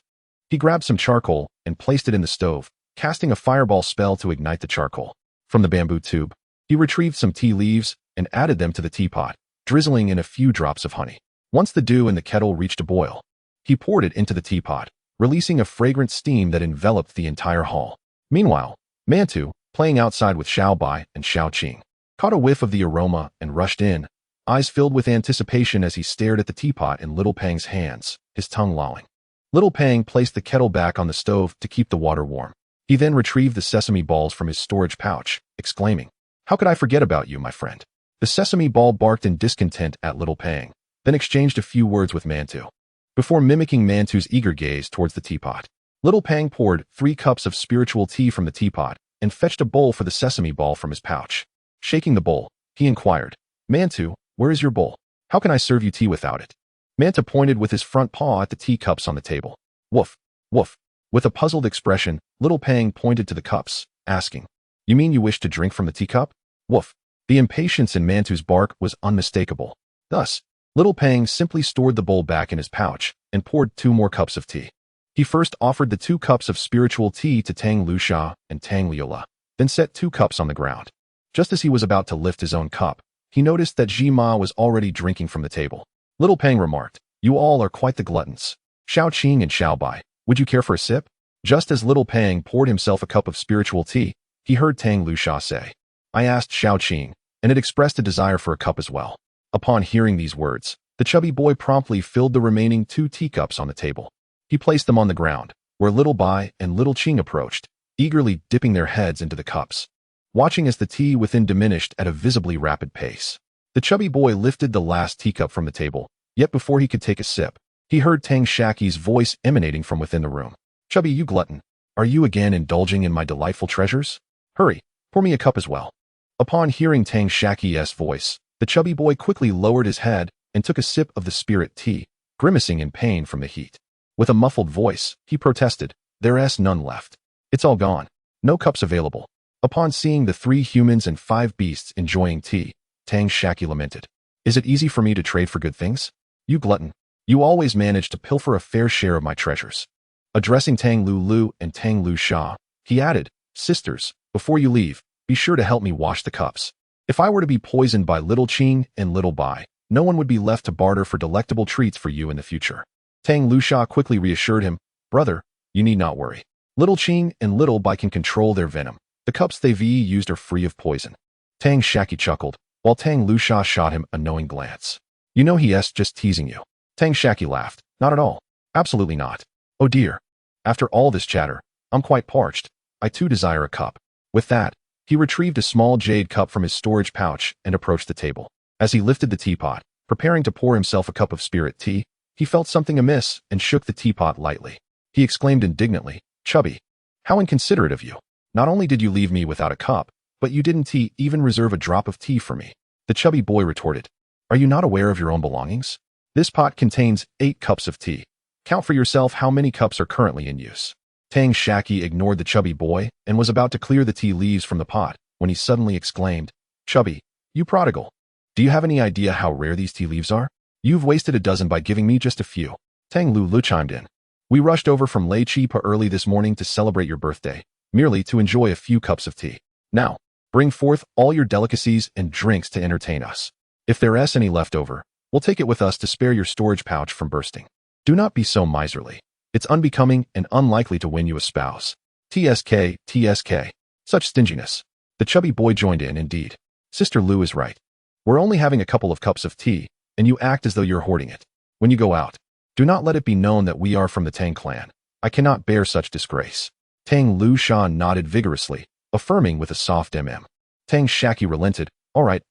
he grabbed some charcoal and placed it in the stove, casting a fireball spell to ignite the charcoal. From the bamboo tube, he retrieved some tea leaves and added them to the teapot, drizzling in a few drops of honey. Once the dew in the kettle reached a boil, he poured it into the teapot, releasing a fragrant steam that enveloped the entire hall. Meanwhile, Mantu, playing outside with Xiao Bai and Xiao Qing, caught a whiff of the aroma and rushed in, eyes filled with anticipation as he stared at the teapot in Little Pang's hands, his tongue lolling. Little Pang placed the kettle back on the stove to keep the water warm. He then retrieved the sesame balls from his storage pouch, exclaiming, "How could I forget about you, my friend?" The sesame ball barked in discontent at Little Pang, then exchanged a few words with Mantu. Before mimicking Mantu's eager gaze towards the teapot, Little Pang poured 3 cups of spiritual tea from the teapot and fetched a bowl for the sesame ball from his pouch. Shaking the bowl, he inquired, "Mantu, where is your bowl? How can I serve you tea without it?" Mantu pointed with his front paw at the teacups on the table. "Woof, woof." With a puzzled expression, Little Pang pointed to the cups, asking, "You mean you wish to drink from the teacup?" Woof. The impatience in Mantu's bark was unmistakable. Thus, Little Pang simply stored the bowl back in his pouch and poured 2 more cups of tea. He first offered the 2 cups of spiritual tea to Tang Luxia and Tang Liola, then set 2 cups on the ground. Just as he was about to lift his own cup, he noticed that Ji Ma was already drinking from the table. Little Pang remarked, "You all are quite the gluttons. Xiao Qing and Xiao Bai, would you care for a sip?" Just as Little Pang poured himself a cup of spiritual tea, he heard Tang Luxia say, I asked Xiaoqing, and it expressed a desire for a cup as well. Upon hearing these words, the chubby boy promptly filled the remaining 2 teacups on the table. He placed them on the ground, where Little Bai and Little Qing approached, eagerly dipping their heads into the cups. Watching as the tea within diminished at a visibly rapid pace. The chubby boy lifted the last teacup from the table, yet before he could take a sip, he heard Tang Shaqi's voice emanating from within the room. "Chubby, you glutton, are you again indulging in my delightful treasures? Hurry, pour me a cup as well." Upon hearing Tang Shaqi's voice, the chubby boy quickly lowered his head and took a sip of the spirit tea, grimacing in pain from the heat. With a muffled voice, he protested, "There's none left. It's all gone. No cups available." Upon seeing the 3 humans and 5 beasts enjoying tea, Tang Shaqi lamented, "Is it easy for me to trade for good things? You glutton, you always manage to pilfer a fair share of my treasures." Addressing Tang Lu and Tang Lu Sha, he added, "Sisters, before you leave, be sure to help me wash the cups. If I were to be poisoned by Little Qing and Little Bai, no one would be left to barter for delectable treats for you in the future." Tang Lu Sha quickly reassured him, "Brother, you need not worry. Little Qing and Little Bai can control their venom. The cups they've used are free of poison." Tang Shaqi chuckled, while Tang Lu Sha shot him a knowing glance. "You know he's just teasing you." Tang Shaqi laughed, "Not at all. Absolutely not. Oh dear. After all this chatter, I'm quite parched. I too desire a cup." With that, he retrieved a small jade cup from his storage pouch and approached the table. As he lifted the teapot, preparing to pour himself a cup of spirit tea, he felt something amiss and shook the teapot lightly. He exclaimed indignantly, "Chubby, how inconsiderate of you. Not only did you leave me without a cup, but you didn't even reserve a drop of tea for me." The chubby boy retorted, "Are you not aware of your own belongings? This pot contains 8 cups of tea. Count for yourself how many cups are currently in use." Tang Shaqi ignored the chubby boy and was about to clear the tea leaves from the pot when he suddenly exclaimed, "Chubby, you prodigal. Do you have any idea how rare these tea leaves are? You've wasted a dozen by giving me just a few." Tang Lu chimed in, "We rushed over from Lei Chi early this morning to celebrate your birthday, merely to enjoy a few cups of tea. Now, bring forth all your delicacies and drinks to entertain us. If there's any left over, we'll take it with us to spare your storage pouch from bursting. Do not be so miserly. It's unbecoming and unlikely to win you a spouse. TSK, TSK. Such stinginess." The chubby boy joined in, "Indeed. Sister Lu is right. We're only having a couple of cups of tea, and you act as though you're hoarding it. When you go out, do not let it be known that we are from the Tang clan. I cannot bear such disgrace." Tang Lu Sha nodded vigorously, affirming with a soft Tang Shaqi relented, all right.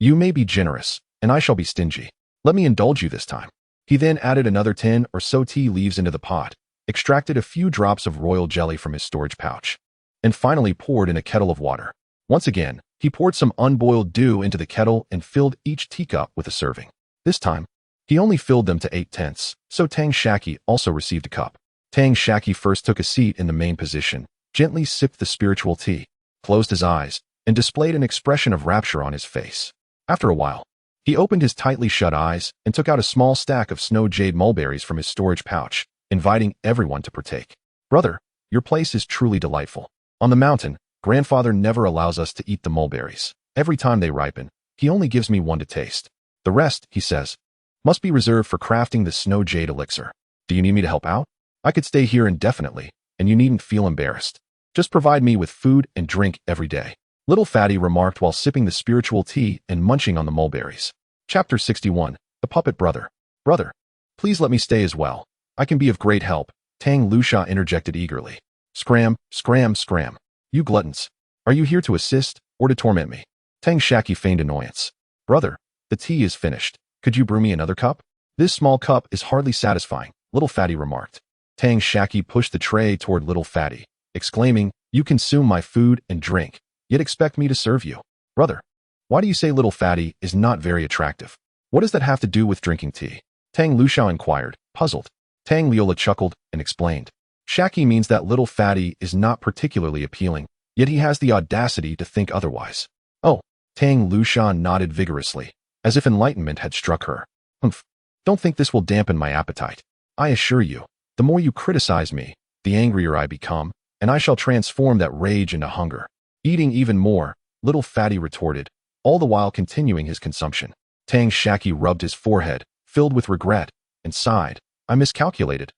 You may be generous, and I shall be stingy. Let me indulge you this time." He then added another 10 or so tea leaves into the pot, extracted a few drops of royal jelly from his storage pouch, and finally poured in a kettle of water. Once again, he poured some unboiled dew into the kettle and filled each teacup with a serving. This time, he only filled them to 8/10, so Tang Shaqi also received a cup. Tang Shaqi first took a seat in the main position, gently sipped the spiritual tea, closed his eyes, and displayed an expression of rapture on his face. After a while, he opened his tightly shut eyes and took out a small stack of snow jade mulberries from his storage pouch, inviting everyone to partake. "Brother, your place is truly delightful. On the mountain, grandfather never allows us to eat the mulberries. Every time they ripen, he only gives me one to taste. The rest, he says, must be reserved for crafting the snow jade elixir. Do you need me to help out? I could stay here indefinitely, and you needn't feel embarrassed. Just provide me with food and drink every day." Little Fatty remarked while sipping the spiritual tea and munching on the mulberries. Chapter 61, The Puppet Brother. "Brother, please let me stay as well. I can be of great help," Tang Lu Sha interjected eagerly. Scram. "You gluttons. Are you here to assist or to torment me?" Tang Shaqi feigned annoyance. "Brother, the tea is finished. Could you brew me another cup?" "This small cup is hardly satisfying," Little Fatty remarked. Tang Shaqi pushed the tray toward Little Fatty, exclaiming, "You consume my food and drink, yet expect me to serve you. Brother, why do you say Little Fatty is not very attractive? What does that have to do with drinking tea?" Tang Lu Sha inquired, puzzled. Tang Liola chuckled and explained, "Shaqi means that Little Fatty is not particularly appealing, yet he has the audacity to think otherwise." "Oh." Tang Lu Sha nodded vigorously, as if enlightenment had struck her. "Humph. Don't think this will dampen my appetite. I assure you, the more you criticize me, the angrier I become, and I shall transform that rage into hunger." "Eating even more," Little Fatty retorted, all the while continuing his consumption. Tang Shaqi rubbed his forehead, filled with regret, and sighed, I miscalculated.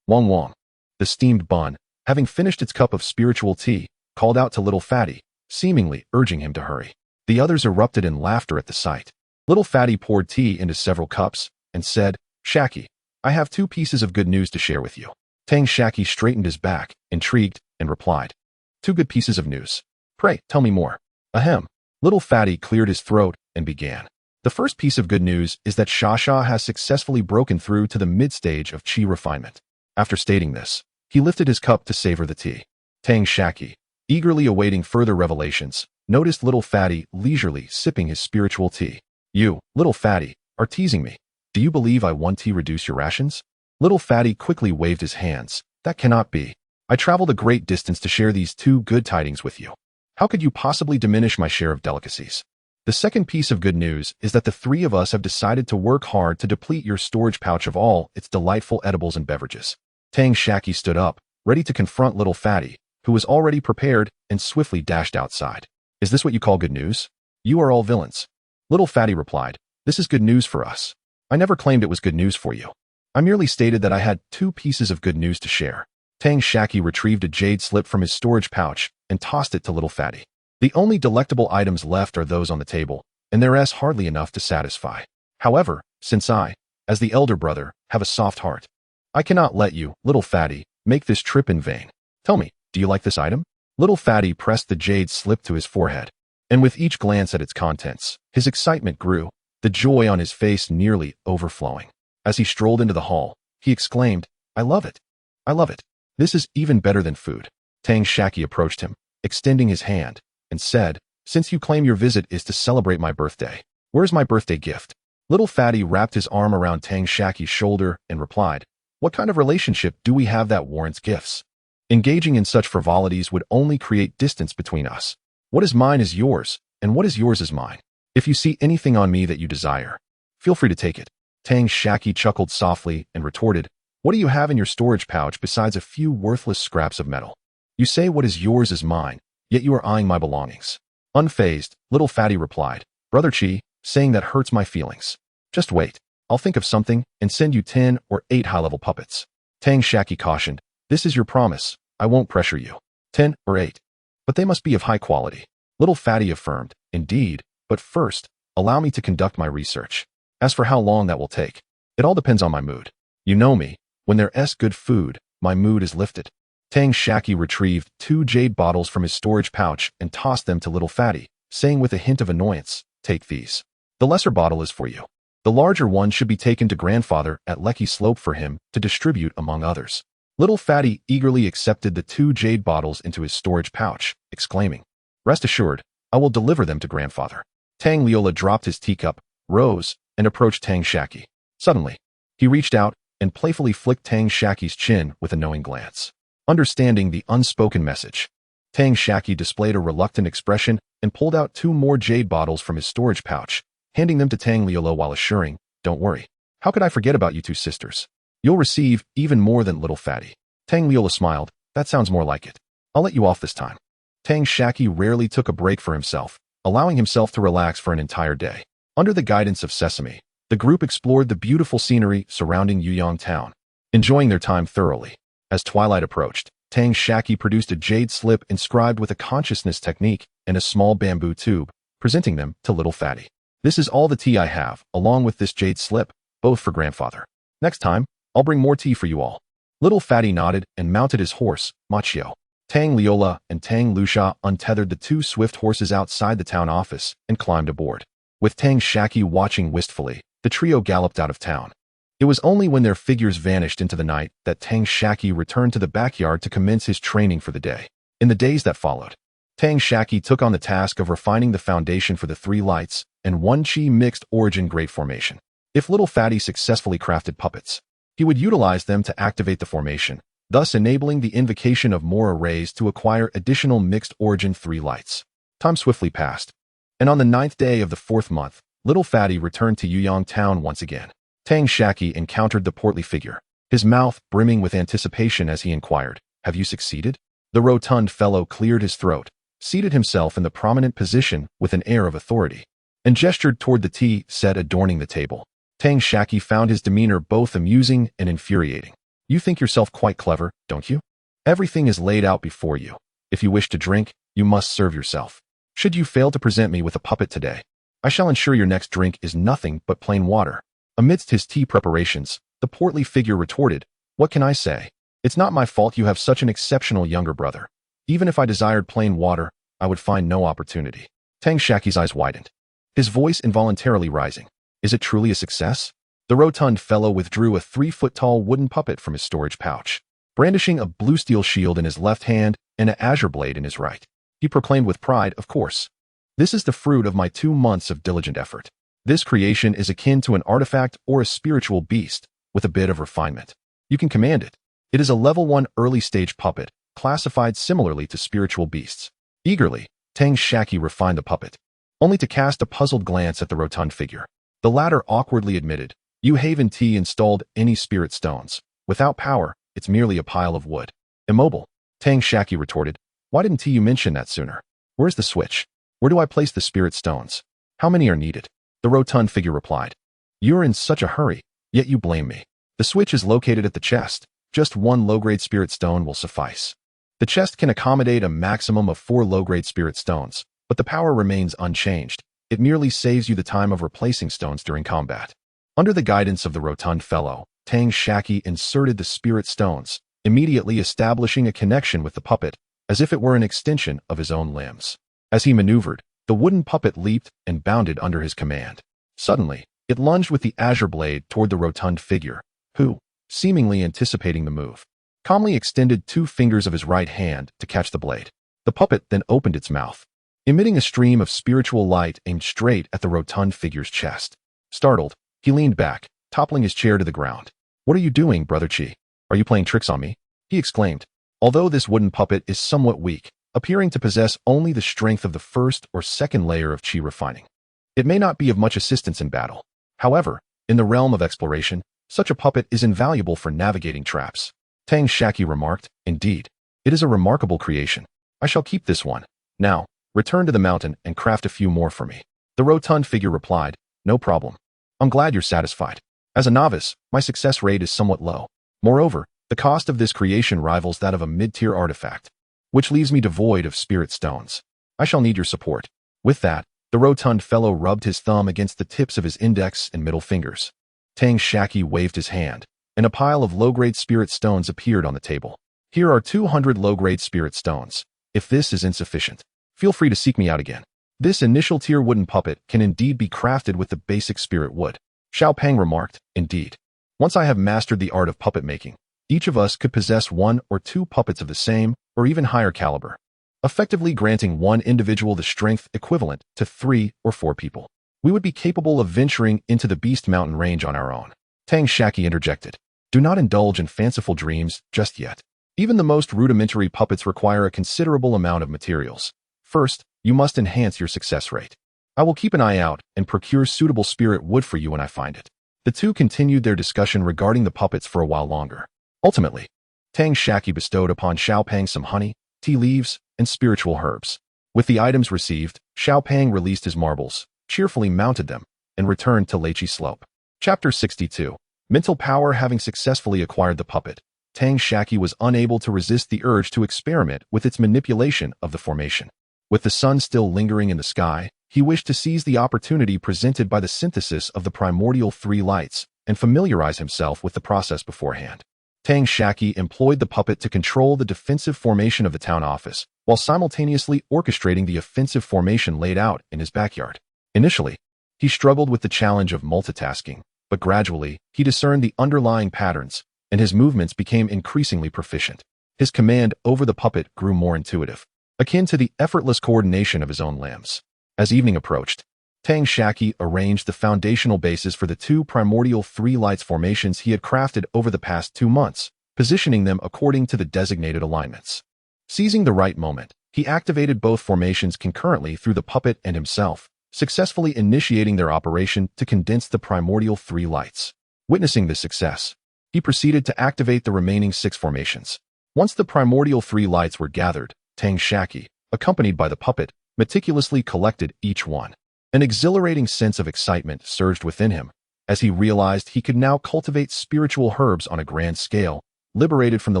Wong. The steamed bun, having finished its cup of spiritual tea, called out to Little Fatty, seemingly urging him to hurry. The others erupted in laughter at the sight. Little Fatty poured tea into several cups and said, "Shaqi, I have 2 pieces of good news to share with you." Tang Shaqi straightened his back, intrigued, and replied, "2 good pieces of news. Pray, tell me more." Ahem. Little Fatty cleared his throat and began. The first piece of good news is that Xianxia has successfully broken through to the mid-stage of qi refinement. After stating this, he lifted his cup to savor the tea. Tang Shaqi, eagerly awaiting further revelations, noticed Little Fatty leisurely sipping his spiritual tea. "You, Little Fatty, are teasing me. Do you believe I want to reduce your rations?" Little Fatty quickly waved his hands. "That cannot be. I traveled a great distance to share these 2 good tidings with you. How could you possibly diminish my share of delicacies?" The second piece of good news is that the 3 of us have decided to work hard to deplete your storage pouch of all its delightful edibles and beverages. Tang Shaqi stood up, ready to confront Little Fatty, who was already prepared and swiftly dashed outside. "Is this what you call good news? You are all villains." Little Fatty replied, "This is good news for us. I never claimed it was good news for you. I merely stated that I had 2 pieces of good news to share." Tang Shaqi retrieved a jade slip from his storage pouch and tossed it to Little Fatty. "The only delectable items left are those on the table, and there is hardly enough to satisfy. However, since I, as the elder brother, have a soft heart, I cannot let you, Little Fatty, make this trip in vain. Tell me, do you like this item?" Little Fatty pressed the jade slip to his forehead, and with each glance at its contents, his excitement grew, the joy on his face nearly overflowing. As he strolled into the hall, he exclaimed, "I love it. I love it. This is even better than food." Tang Shaqi approached him, extending his hand, and said, "Since you claim your visit is to celebrate my birthday, where's my birthday gift?" Little Fatty wrapped his arm around Tang Shaqi's shoulder and replied, "What kind of relationship do we have that warrants gifts? Engaging in such frivolities would only create distance between us. What is mine is yours, and what is yours is mine. If you see anything on me that you desire, feel free to take it." Tang Shaqi chuckled softly and retorted, "What do you have in your storage pouch besides a few worthless scraps of metal? You say what is yours is mine, yet you are eyeing my belongings." Unfazed, Little Fatty replied, "Brother Chi, saying that hurts my feelings. Just wait. I'll think of something and send you 10 or 8 high-level puppets." Tang Shaqi cautioned, "This is your promise. I won't pressure you. 10 or 8. But they must be of high quality." Little Fatty affirmed, "Indeed, but first, allow me to conduct my research. As for how long that will take, it all depends on my mood. You know me, when there's good food, my mood is lifted." Tang Shaqi retrieved 2 jade bottles from his storage pouch and tossed them to Little Fatty, saying with a hint of annoyance, "Take these. The lesser bottle is for you. The larger one should be taken to grandfather at Lecky Slope for him to distribute among others." Little Fatty eagerly accepted the 2 jade bottles into his storage pouch, exclaiming, "Rest assured, I will deliver them to grandfather." Tang Leola dropped his teacup, rose, and approached Tang Shaqi. Suddenly, he reached out and playfully flicked Tang Shaqi's chin with a knowing glance. Understanding the unspoken message, Tang Shaqi displayed a reluctant expression and pulled out 2 more jade bottles from his storage pouch, handing them to Tang Leola while assuring, "Don't worry. How could I forget about you 2 sisters? You'll receive even more than Little Fatty." Tang Leola smiled, "That sounds more like it. I'll let you off this time." Tang Shaqi rarely took a break for himself, allowing himself to relax for an entire day. Under the guidance of Sesame, the group explored the beautiful scenery surrounding Yuyang Town, enjoying their time thoroughly. As twilight approached, Tang Shaqi produced a jade slip inscribed with a consciousness technique and a small bamboo tube, presenting them to Little Fatty. "This is all the tea I have, along with this jade slip, both for grandfather. Next time, I'll bring more tea for you all." Little Fatty nodded and mounted his horse, Machio. Tang Leola and Tang Luxia untethered the 2 swift horses outside the town office and climbed aboard. With Tang Shaqi watching wistfully, the trio galloped out of town. It was only when their figures vanished into the night that Tang Shaqi returned to the backyard to commence his training for the day. In the days that followed, Tang Shaqi took on the task of refining the foundation for the 3 lights and 1 Qi mixed origin great formation. If Little Fatty successfully crafted puppets, he would utilize them to activate the formation, thus enabling the invocation of more arrays to acquire additional mixed origin 3 lights. Time swiftly passed, and on the 9th day of the 4th month, Little Fatty returned to Yuyang Town once again. Tang Shaqi encountered the portly figure, his mouth brimming with anticipation as he inquired, "Have you succeeded?" The rotund fellow cleared his throat, seated himself in the prominent position with an air of authority, and gestured toward the tea set adorning the table. Tang Shaqi found his demeanor both amusing and infuriating. "You think yourself quite clever, don't you? Everything is laid out before you. If you wish to drink, You must serve yourself. Should you fail to present me with a puppet today, I shall ensure your next drink is nothing but plain water." Amidst his tea preparations, the portly figure retorted, "What can I say? It's not my fault you have such an exceptional younger brother. Even if I desired plain water, I would find no opportunity." Tang Shaqi's eyes widened, his voice involuntarily rising. "Is it truly a success?" The rotund fellow withdrew a 3-foot-tall wooden puppet from his storage pouch, brandishing a blue steel shield in his left hand and an azure blade in his right. He proclaimed with pride, "Of course. This is the fruit of my 2 months of diligent effort. This creation is akin to an artifact or a spiritual beast, with a bit of refinement. You can command it. It is a level 1 early-stage puppet, classified similarly to spiritual beasts." Eagerly, Tang Shaqi refined the puppet, only to cast a puzzled glance at the rotund figure. The latter awkwardly admitted, "You haven't installed any spirit stones. Without power, it's merely a pile of wood." "Immobile," Tang Shaqi retorted. "Why didn't you mention that sooner? Where's the switch? Where do I place the spirit stones? How many are needed?" The rotund figure replied, "You're in such a hurry, yet you blame me. The switch is located at the chest. Just 1 low-grade spirit stone will suffice. The chest can accommodate a maximum of 4 low-grade spirit stones, but the power remains unchanged. It merely saves you the time of replacing stones during combat." Under the guidance of the rotund fellow, Tang Shaqi inserted the spirit stones, immediately establishing a connection with the puppet, as if it were an extension of his own limbs. As he maneuvered, the wooden puppet leaped and bounded under his command. Suddenly, it lunged with the azure blade toward the rotund figure, who, seemingly anticipating the move, calmly extended 2 fingers of his right hand to catch the blade. The puppet then opened its mouth, emitting a stream of spiritual light aimed straight at the rotund figure's chest. Startled, he leaned back, toppling his chair to the ground. "What are you doing, Brother Qi? Are you playing tricks on me?" he exclaimed. Although this wooden puppet is somewhat weak, appearing to possess only the strength of the 1st or 2nd layer of Qi refining, it may not be of much assistance in battle. However, in the realm of exploration, such a puppet is invaluable for navigating traps. Tang Shaqi remarked, "Indeed, it is a remarkable creation. I shall keep this one. Now, return to the mountain and craft a few more for me." The rotund figure replied, "No problem. I'm glad you're satisfied. As a novice, my success rate is somewhat low. Moreover, the cost of this creation rivals that of a mid-tier artifact, which leaves me devoid of spirit stones. I shall need your support." With that, the rotund fellow rubbed his thumb against the tips of his index and middle fingers. Tang Shaqi waved his hand, and a pile of low-grade spirit stones appeared on the table. "Here are 200 low-grade spirit stones. If this is insufficient, feel free to seek me out again." This initial tier wooden puppet can indeed be crafted with the basic spirit wood. Xiao Pang remarked, "Indeed. Once I have mastered the art of puppet making, each of us could possess 1 or 2 puppets of the same or even higher caliber, effectively granting one individual the strength equivalent to 3 or 4 people. We would be capable of venturing into the Beast Mountain range on our own." Tang Shaqi interjected, "Do not indulge in fanciful dreams just yet. Even the most rudimentary puppets require a considerable amount of materials. First, you must enhance your success rate. I will keep an eye out and procure suitable spirit wood for you when I find it." The two continued their discussion regarding the puppets for a while longer. Ultimately, Tang Shaqi bestowed upon Xiao Pang some honey, tea leaves, and spiritual herbs. With the items received, Xiao Pang released his marbles, cheerfully mounted them, and returned to Lechi Slope. Chapter 62. Mental power. Having successfully acquired the puppet, Tang Shaqi was unable to resist the urge to experiment with its manipulation of the formation. With the sun still lingering in the sky, he wished to seize the opportunity presented by the synthesis of the primordial 3 lights and familiarize himself with the process beforehand. Tang Shaqi employed the puppet to control the defensive formation of the town office, while simultaneously orchestrating the offensive formation laid out in his backyard. Initially, he struggled with the challenge of multitasking, but gradually, he discerned the underlying patterns, and his movements became increasingly proficient. His command over the puppet grew more intuitive, akin to the effortless coordination of his own limbs. As evening approached, Tang Shaqi arranged the foundational bases for the 2 primordial 3 lights formations he had crafted over the past 2 months, positioning them according to the designated alignments. Seizing the right moment, he activated both formations concurrently through the puppet and himself, successfully initiating their operation to condense the primordial 3 lights. Witnessing this success, he proceeded to activate the remaining 6 formations. Once the primordial 3 lights were gathered, Tang Shaqi, accompanied by the puppet, meticulously collected each one. An exhilarating sense of excitement surged within him as he realized he could now cultivate spiritual herbs on a grand scale, liberated from the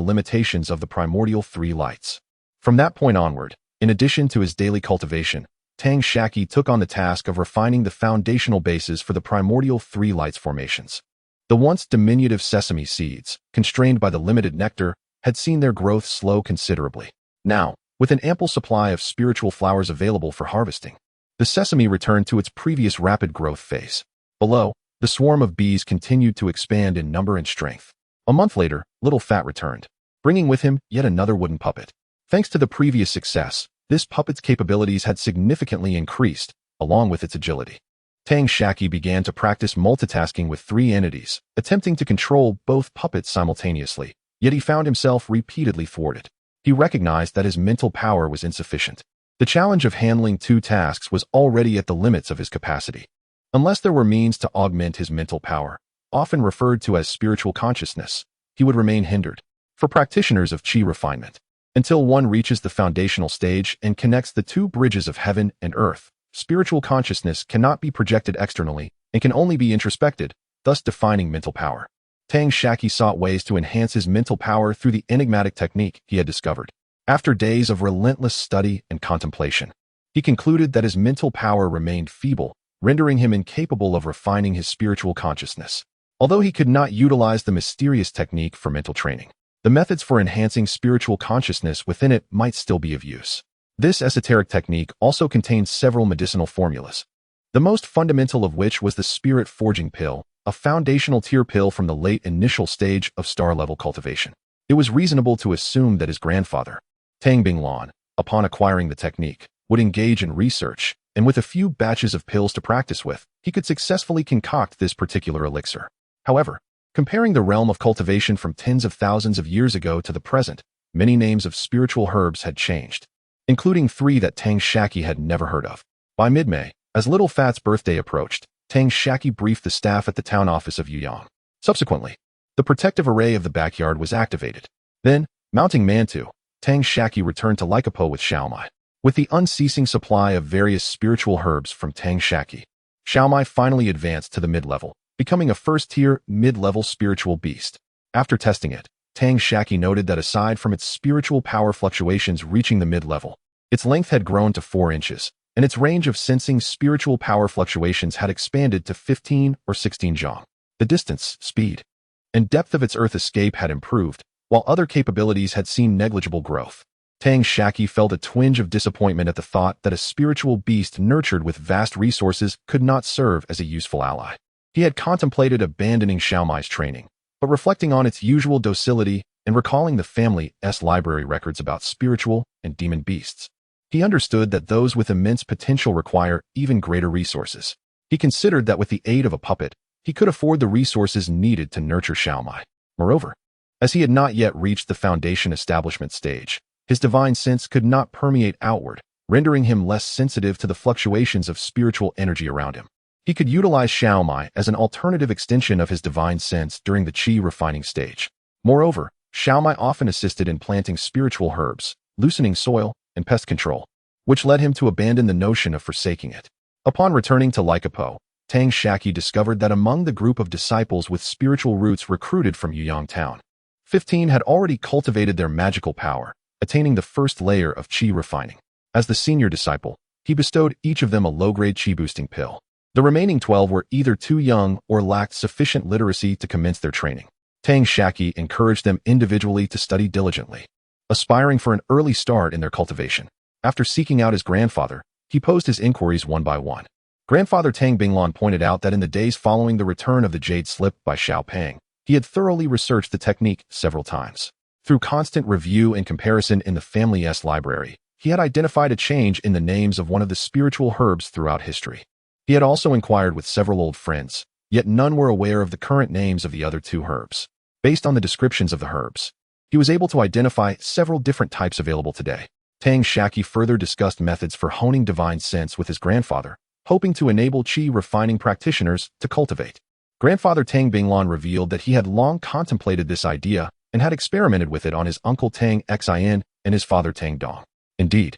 limitations of the primordial 3 lights. From that point onward, In addition to his daily cultivation, Tang Shaqi took on the task of refining the foundational bases for the primordial three lights formations. The once diminutive sesame seeds, constrained by the limited nectar, had seen their growth slow considerably. Now, with an ample supply of spiritual flowers available for harvesting, the sesame returned to its previous rapid growth phase. Below, the swarm of bees continued to expand in number and strength. A month later, Little Fat returned, bringing with him yet another wooden puppet. Thanks to the previous success, this puppet's capabilities had significantly increased, along with its agility. Tang Shaqi began to practice multitasking with three entities, attempting to control both puppets simultaneously, yet he found himself repeatedly thwarted. He recognized that his mental power was insufficient. The challenge of handling two tasks was already at the limits of his capacity. Unless there were means to augment his mental power, often referred to as spiritual consciousness, he would remain hindered. For practitioners of chi refinement, until one reaches the foundational stage and connects the two bridges of heaven and earth, spiritual consciousness cannot be projected externally and can only be introspected, thus defining mental power. Tang Shaqi sought ways to enhance his mental power through the enigmatic technique he had discovered. After days of relentless study and contemplation, he concluded that his mental power remained feeble, rendering him incapable of refining his spiritual consciousness. Although he could not utilize the mysterious technique for mental training, the methods for enhancing spiritual consciousness within it might still be of use. This esoteric technique also contained several medicinal formulas, the most fundamental of which was the Spirit Forging Pill, a foundational tier pill from the late initial stage of star-level cultivation. It was reasonable to assume that his grandfather, Tang Binglan, upon acquiring the technique, would engage in research, and with a few batches of pills to practice with, he could successfully concoct this particular elixir. However, comparing the realm of cultivation from tens of thousands of years ago to the present, many names of spiritual herbs had changed, including three that Tang Shaqi had never heard of. By mid-May, as Little Fat's birthday approached, Tang Shaqi briefed the staff at the town office of Yuyang. Subsequently, the protective array of the backyard was activated. Then, mounting Mantu, Tang Shaqi returned to Lycopo with Xiaomai. With the unceasing supply of various spiritual herbs from Tang Shaqi, Xiaomai finally advanced to the mid-level, becoming a first-tier, mid-level spiritual beast. After testing it, Tang Shaqi noted that aside from its spiritual power fluctuations reaching the mid-level, its length had grown to 4 inches, and its range of sensing spiritual power fluctuations had expanded to 15 or 16 zhang. The distance, speed, and depth of its earth escape had improved, while other capabilities had seen negligible growth. Tang Shaqi felt a twinge of disappointment at the thought that a spiritual beast nurtured with vast resources could not serve as a useful ally. He had contemplated abandoning Xiaomai's training, but reflecting on its usual docility and recalling the family's library records about spiritual and demon beasts, he understood that those with immense potential require even greater resources. He considered that with the aid of a puppet, he could afford the resources needed to nurture Xiaomai. Moreover, as he had not yet reached the foundation establishment stage, his divine sense could not permeate outward, rendering him less sensitive to the fluctuations of spiritual energy around him. He could utilize Xiaomai as an alternative extension of his divine sense during the chi refining stage. Moreover, Xiaomai often assisted in planting spiritual herbs, loosening soil, and pest control, which led him to abandon the notion of forsaking it. Upon returning to Lycopo, Tang Shaqi discovered that among the group of disciples with spiritual roots recruited from Yuyang town, 15 had already cultivated their magical power, attaining the first layer of chi refining. As the senior disciple, he bestowed each of them a low-grade chi-boosting pill. The remaining 12 were either too young or lacked sufficient literacy to commence their training. Tang Shaqi encouraged them individually to study diligently, aspiring for an early start in their cultivation. After seeking out his grandfather, he posed his inquiries one by one. Grandfather Tang Binglan pointed out that in the days following the return of the jade slip by Xiao Peng, he had thoroughly researched the technique several times. Through constant review and comparison in the family's library, he had identified a change in the names of one of the spiritual herbs throughout history. He had also inquired with several old friends, yet none were aware of the current names of the other 2 herbs. Based on the descriptions of the herbs, he was able to identify several different types available today. Tang Shaqi further discussed methods for honing divine sense with his grandfather, hoping to enable chi refining practitioners to cultivate. Grandfather Tang Binglan revealed that he had long contemplated this idea and had experimented with it on his uncle Tang Xian and his father Tang Dong. Indeed,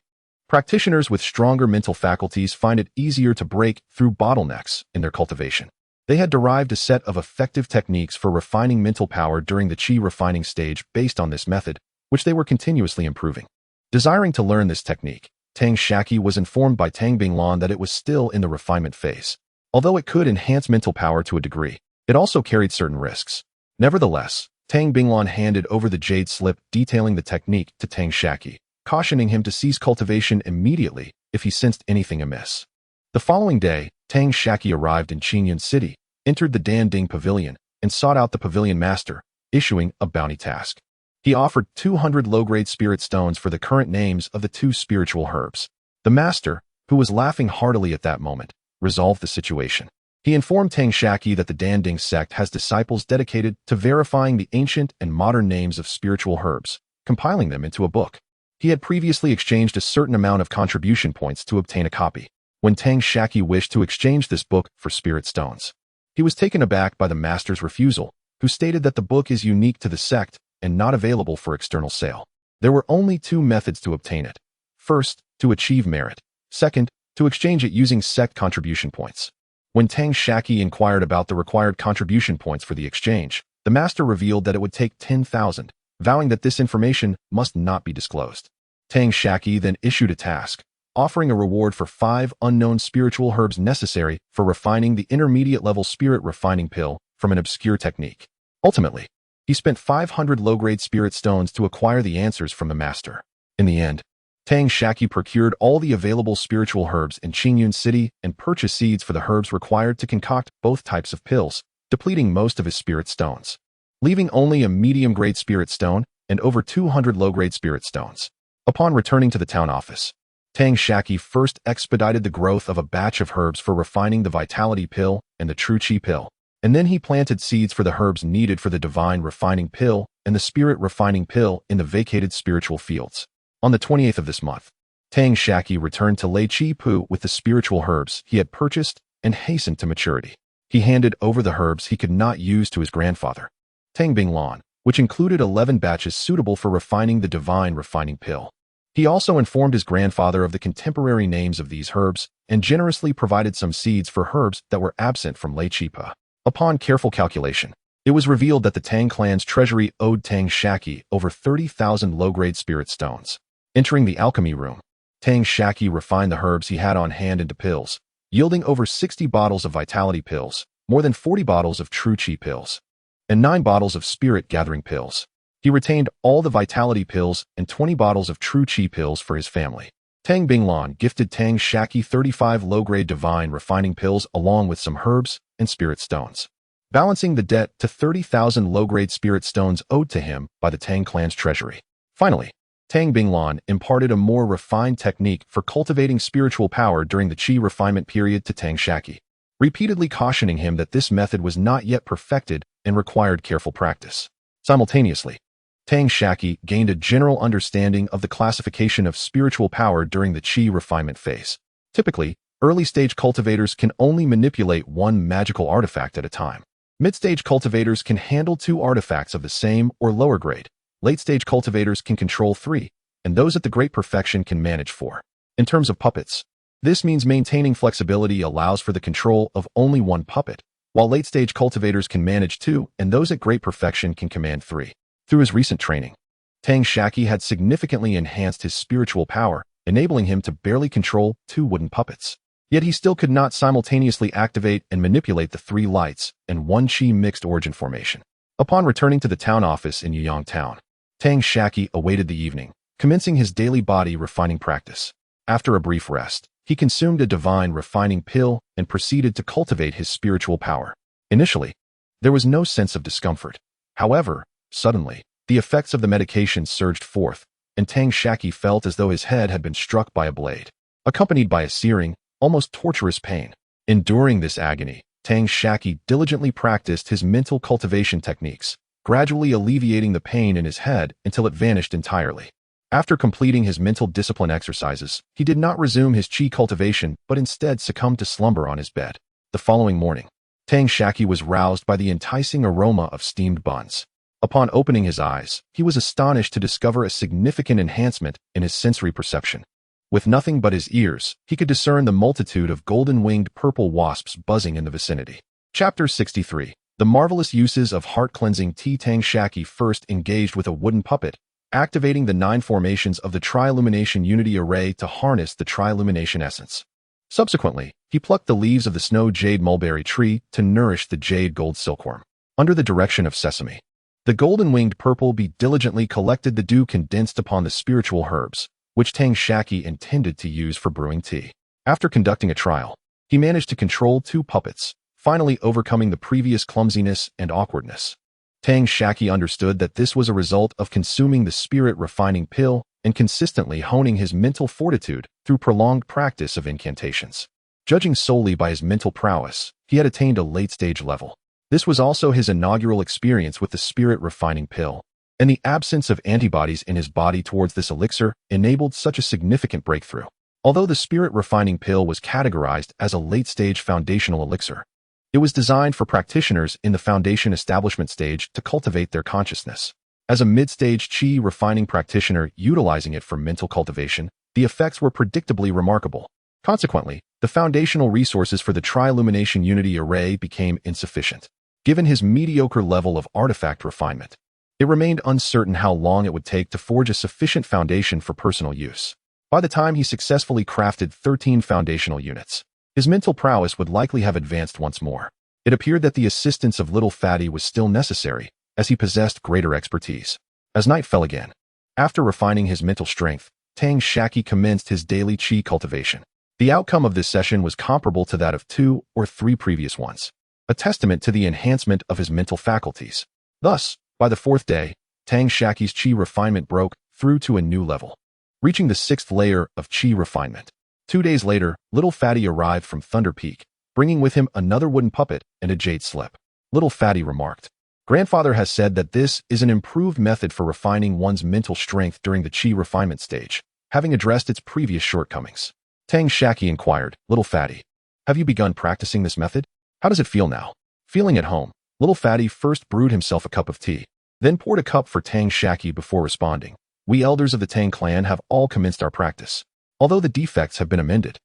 practitioners with stronger mental faculties find it easier to break through bottlenecks in their cultivation. They had derived a set of effective techniques for refining mental power during the chi refining stage based on this method, which they were continuously improving. Desiring to learn this technique, Tang Shaqi was informed by Tang Binglan that it was still in the refinement phase. Although it could enhance mental power to a degree, it also carried certain risks. Nevertheless, Tang Binglan handed over the jade slip detailing the technique to Tang Shaqi, cautioning him to cease cultivation immediately if he sensed anything amiss. The following day, Tang Shaqi arrived in Qingyun City, entered the Dan Ding Pavilion, and sought out the pavilion master, issuing a bounty task. He offered 200 low-grade spirit stones for the current names of the 2 spiritual herbs. The master, who was laughing heartily at that moment, resolved the situation. He informed Tang Shaqi that the Dan Ding sect has disciples dedicated to verifying the ancient and modern names of spiritual herbs, compiling them into a book. He had previously exchanged a certain amount of contribution points to obtain a copy, when Tang Shaqi wished to exchange this book for spirit stones. He was taken aback by the master's refusal, who stated that the book is unique to the sect and not available for external sale. There were only 2 methods to obtain it. First, to achieve merit. Second, to exchange it using sect contribution points. When Tang Shaqi inquired about the required contribution points for the exchange, the master revealed that it would take 10,000, vowing that this information must not be disclosed. Tang Shaqi then issued a task, offering a reward for 5 unknown spiritual herbs necessary for refining the intermediate-level spirit refining pill from an obscure technique. Ultimately, he spent 500 low-grade spirit stones to acquire the answers from the master. In the end, Tang Shaqi procured all the available spiritual herbs in Qingyun City and purchased seeds for the herbs required to concoct both types of pills, depleting most of his spirit stones, leaving only a medium-grade spirit stone and over 200 low-grade spirit stones. Upon returning to the town office, Tang Shaqi first expedited the growth of a batch of herbs for refining the vitality pill and the true qi pill, and then he planted seeds for the herbs needed for the divine refining pill and the spirit refining pill in the vacated spiritual fields. On the 28th of this month, Tang Shaqi returned to Lei Chi Pu with the spiritual herbs he had purchased and hastened to maturity. He handed over the herbs he could not use to his grandfather, Tang Binglan, which included 11 batches suitable for refining the divine refining pill. He also informed his grandfather of the contemporary names of these herbs and generously provided some seeds for herbs that were absent from Lei Chi Pu. Upon careful calculation, it was revealed that the Tang clan's treasury owed Tang Shaqi over 30,000 low-grade spirit stones. Entering the alchemy room, Tang Shaqi refined the herbs he had on hand into pills, yielding over 60 bottles of vitality pills, more than 40 bottles of true qi pills, and 9 bottles of spirit gathering pills. He retained all the vitality pills and 20 bottles of true qi pills for his family. Tang Binglan gifted Tang Shaqi 35 low-grade divine refining pills along with some herbs and spirit stones, balancing the debt to 30,000 low-grade spirit stones owed to him by the Tang clan's treasury. Finally, Tang Binglan imparted a more refined technique for cultivating spiritual power during the qi refinement period to Tang Shaqi, repeatedly cautioning him that this method was not yet perfected and required careful practice. Simultaneously, Tang Shaqi gained a general understanding of the classification of spiritual power during the qi refinement phase. Typically, early-stage cultivators can only manipulate 1 magical artifact at a time. Mid-stage cultivators can handle 2 artifacts of the same or lower grade. Late-stage cultivators can control 3, and those at the great perfection can manage 4. In terms of puppets, this means maintaining flexibility allows for the control of only 1 puppet, while late-stage cultivators can manage 2, and those at great perfection can command 3. Through his recent training, Tang Shaqi had significantly enhanced his spiritual power, enabling him to barely control 2 wooden puppets. Yet he still could not simultaneously activate and manipulate the 3 lights and 1 qi mixed origin formation. Upon returning to the town office in Yuyang Town, Tang Shaqi awaited the evening, commencing his daily body refining practice. After a brief rest, he consumed a divine refining pill and proceeded to cultivate his spiritual power. Initially, there was no sense of discomfort. However, suddenly, the effects of the medication surged forth, and Tang Shaqi felt as though his head had been struck by a blade, accompanied by a searing, almost torturous pain. Enduring this agony, Tang Shaqi diligently practiced his mental cultivation techniques, gradually alleviating the pain in his head until it vanished entirely. After completing his mental discipline exercises, he did not resume his qi cultivation but instead succumbed to slumber on his bed. The following morning, Tang Shaqi was roused by the enticing aroma of steamed buns. Upon opening his eyes, he was astonished to discover a significant enhancement in his sensory perception. With nothing but his ears, he could discern the multitude of golden-winged purple wasps buzzing in the vicinity. Chapter 63. The marvelous uses of heart-cleansing tea. Tang Shaqi first engaged with a wooden puppet, activating the 9 formations of the Trilumination Unity Array to harness the Trilumination essence. Subsequently, he plucked the leaves of the snow jade mulberry tree to nourish the jade gold silkworm. Under the direction of Sesame, the golden-winged purple bee diligently collected the dew condensed upon the spiritual herbs, which Tang Shaqi intended to use for brewing tea. After conducting a trial, he managed to control 2 puppets, finally overcoming the previous clumsiness and awkwardness. Tang Shaqi understood that this was a result of consuming the spirit-refining pill and consistently honing his mental fortitude through prolonged practice of incantations. Judging solely by his mental prowess, he had attained a late-stage level. This was also his inaugural experience with the spirit-refining pill, and the absence of antibodies in his body towards this elixir enabled such a significant breakthrough. Although the spirit-refining pill was categorized as a late-stage foundational elixir, it was designed for practitioners in the foundation establishment stage to cultivate their consciousness. As a mid-stage qi refining practitioner utilizing it for mental cultivation, the effects were predictably remarkable. Consequently, the foundational resources for the Trilumination Unity Array became insufficient. Given his mediocre level of artifact refinement, it remained uncertain how long it would take to forge a sufficient foundation for personal use. By the time he successfully crafted 13 foundational units, his mental prowess would likely have advanced once more. It appeared that the assistance of Little Fatty was still necessary, as he possessed greater expertise. As night fell again, after refining his mental strength, Tang Shaqi commenced his daily qi cultivation. The outcome of this session was comparable to that of 2 or 3 previous ones, a testament to the enhancement of his mental faculties. Thus, by the 4th day, Tang Shaqi's qi refinement broke through to a new level, reaching the 6th layer of qi refinement. 2 days later, Little Fatty arrived from Thunder Peak, bringing with him another wooden puppet and a jade slip. Little Fatty remarked, "Grandfather has said that this is an improved method for refining one's mental strength during the qi refinement stage, having addressed its previous shortcomings." Tang Shaqi inquired, "Little Fatty, have you begun practicing this method? How does it feel now?" Feeling at home, Little Fatty first brewed himself a cup of tea, then poured a cup for Tang Shaqi before responding, "We elders of the Tang clan have all commenced our practice. Although the defects have been amended,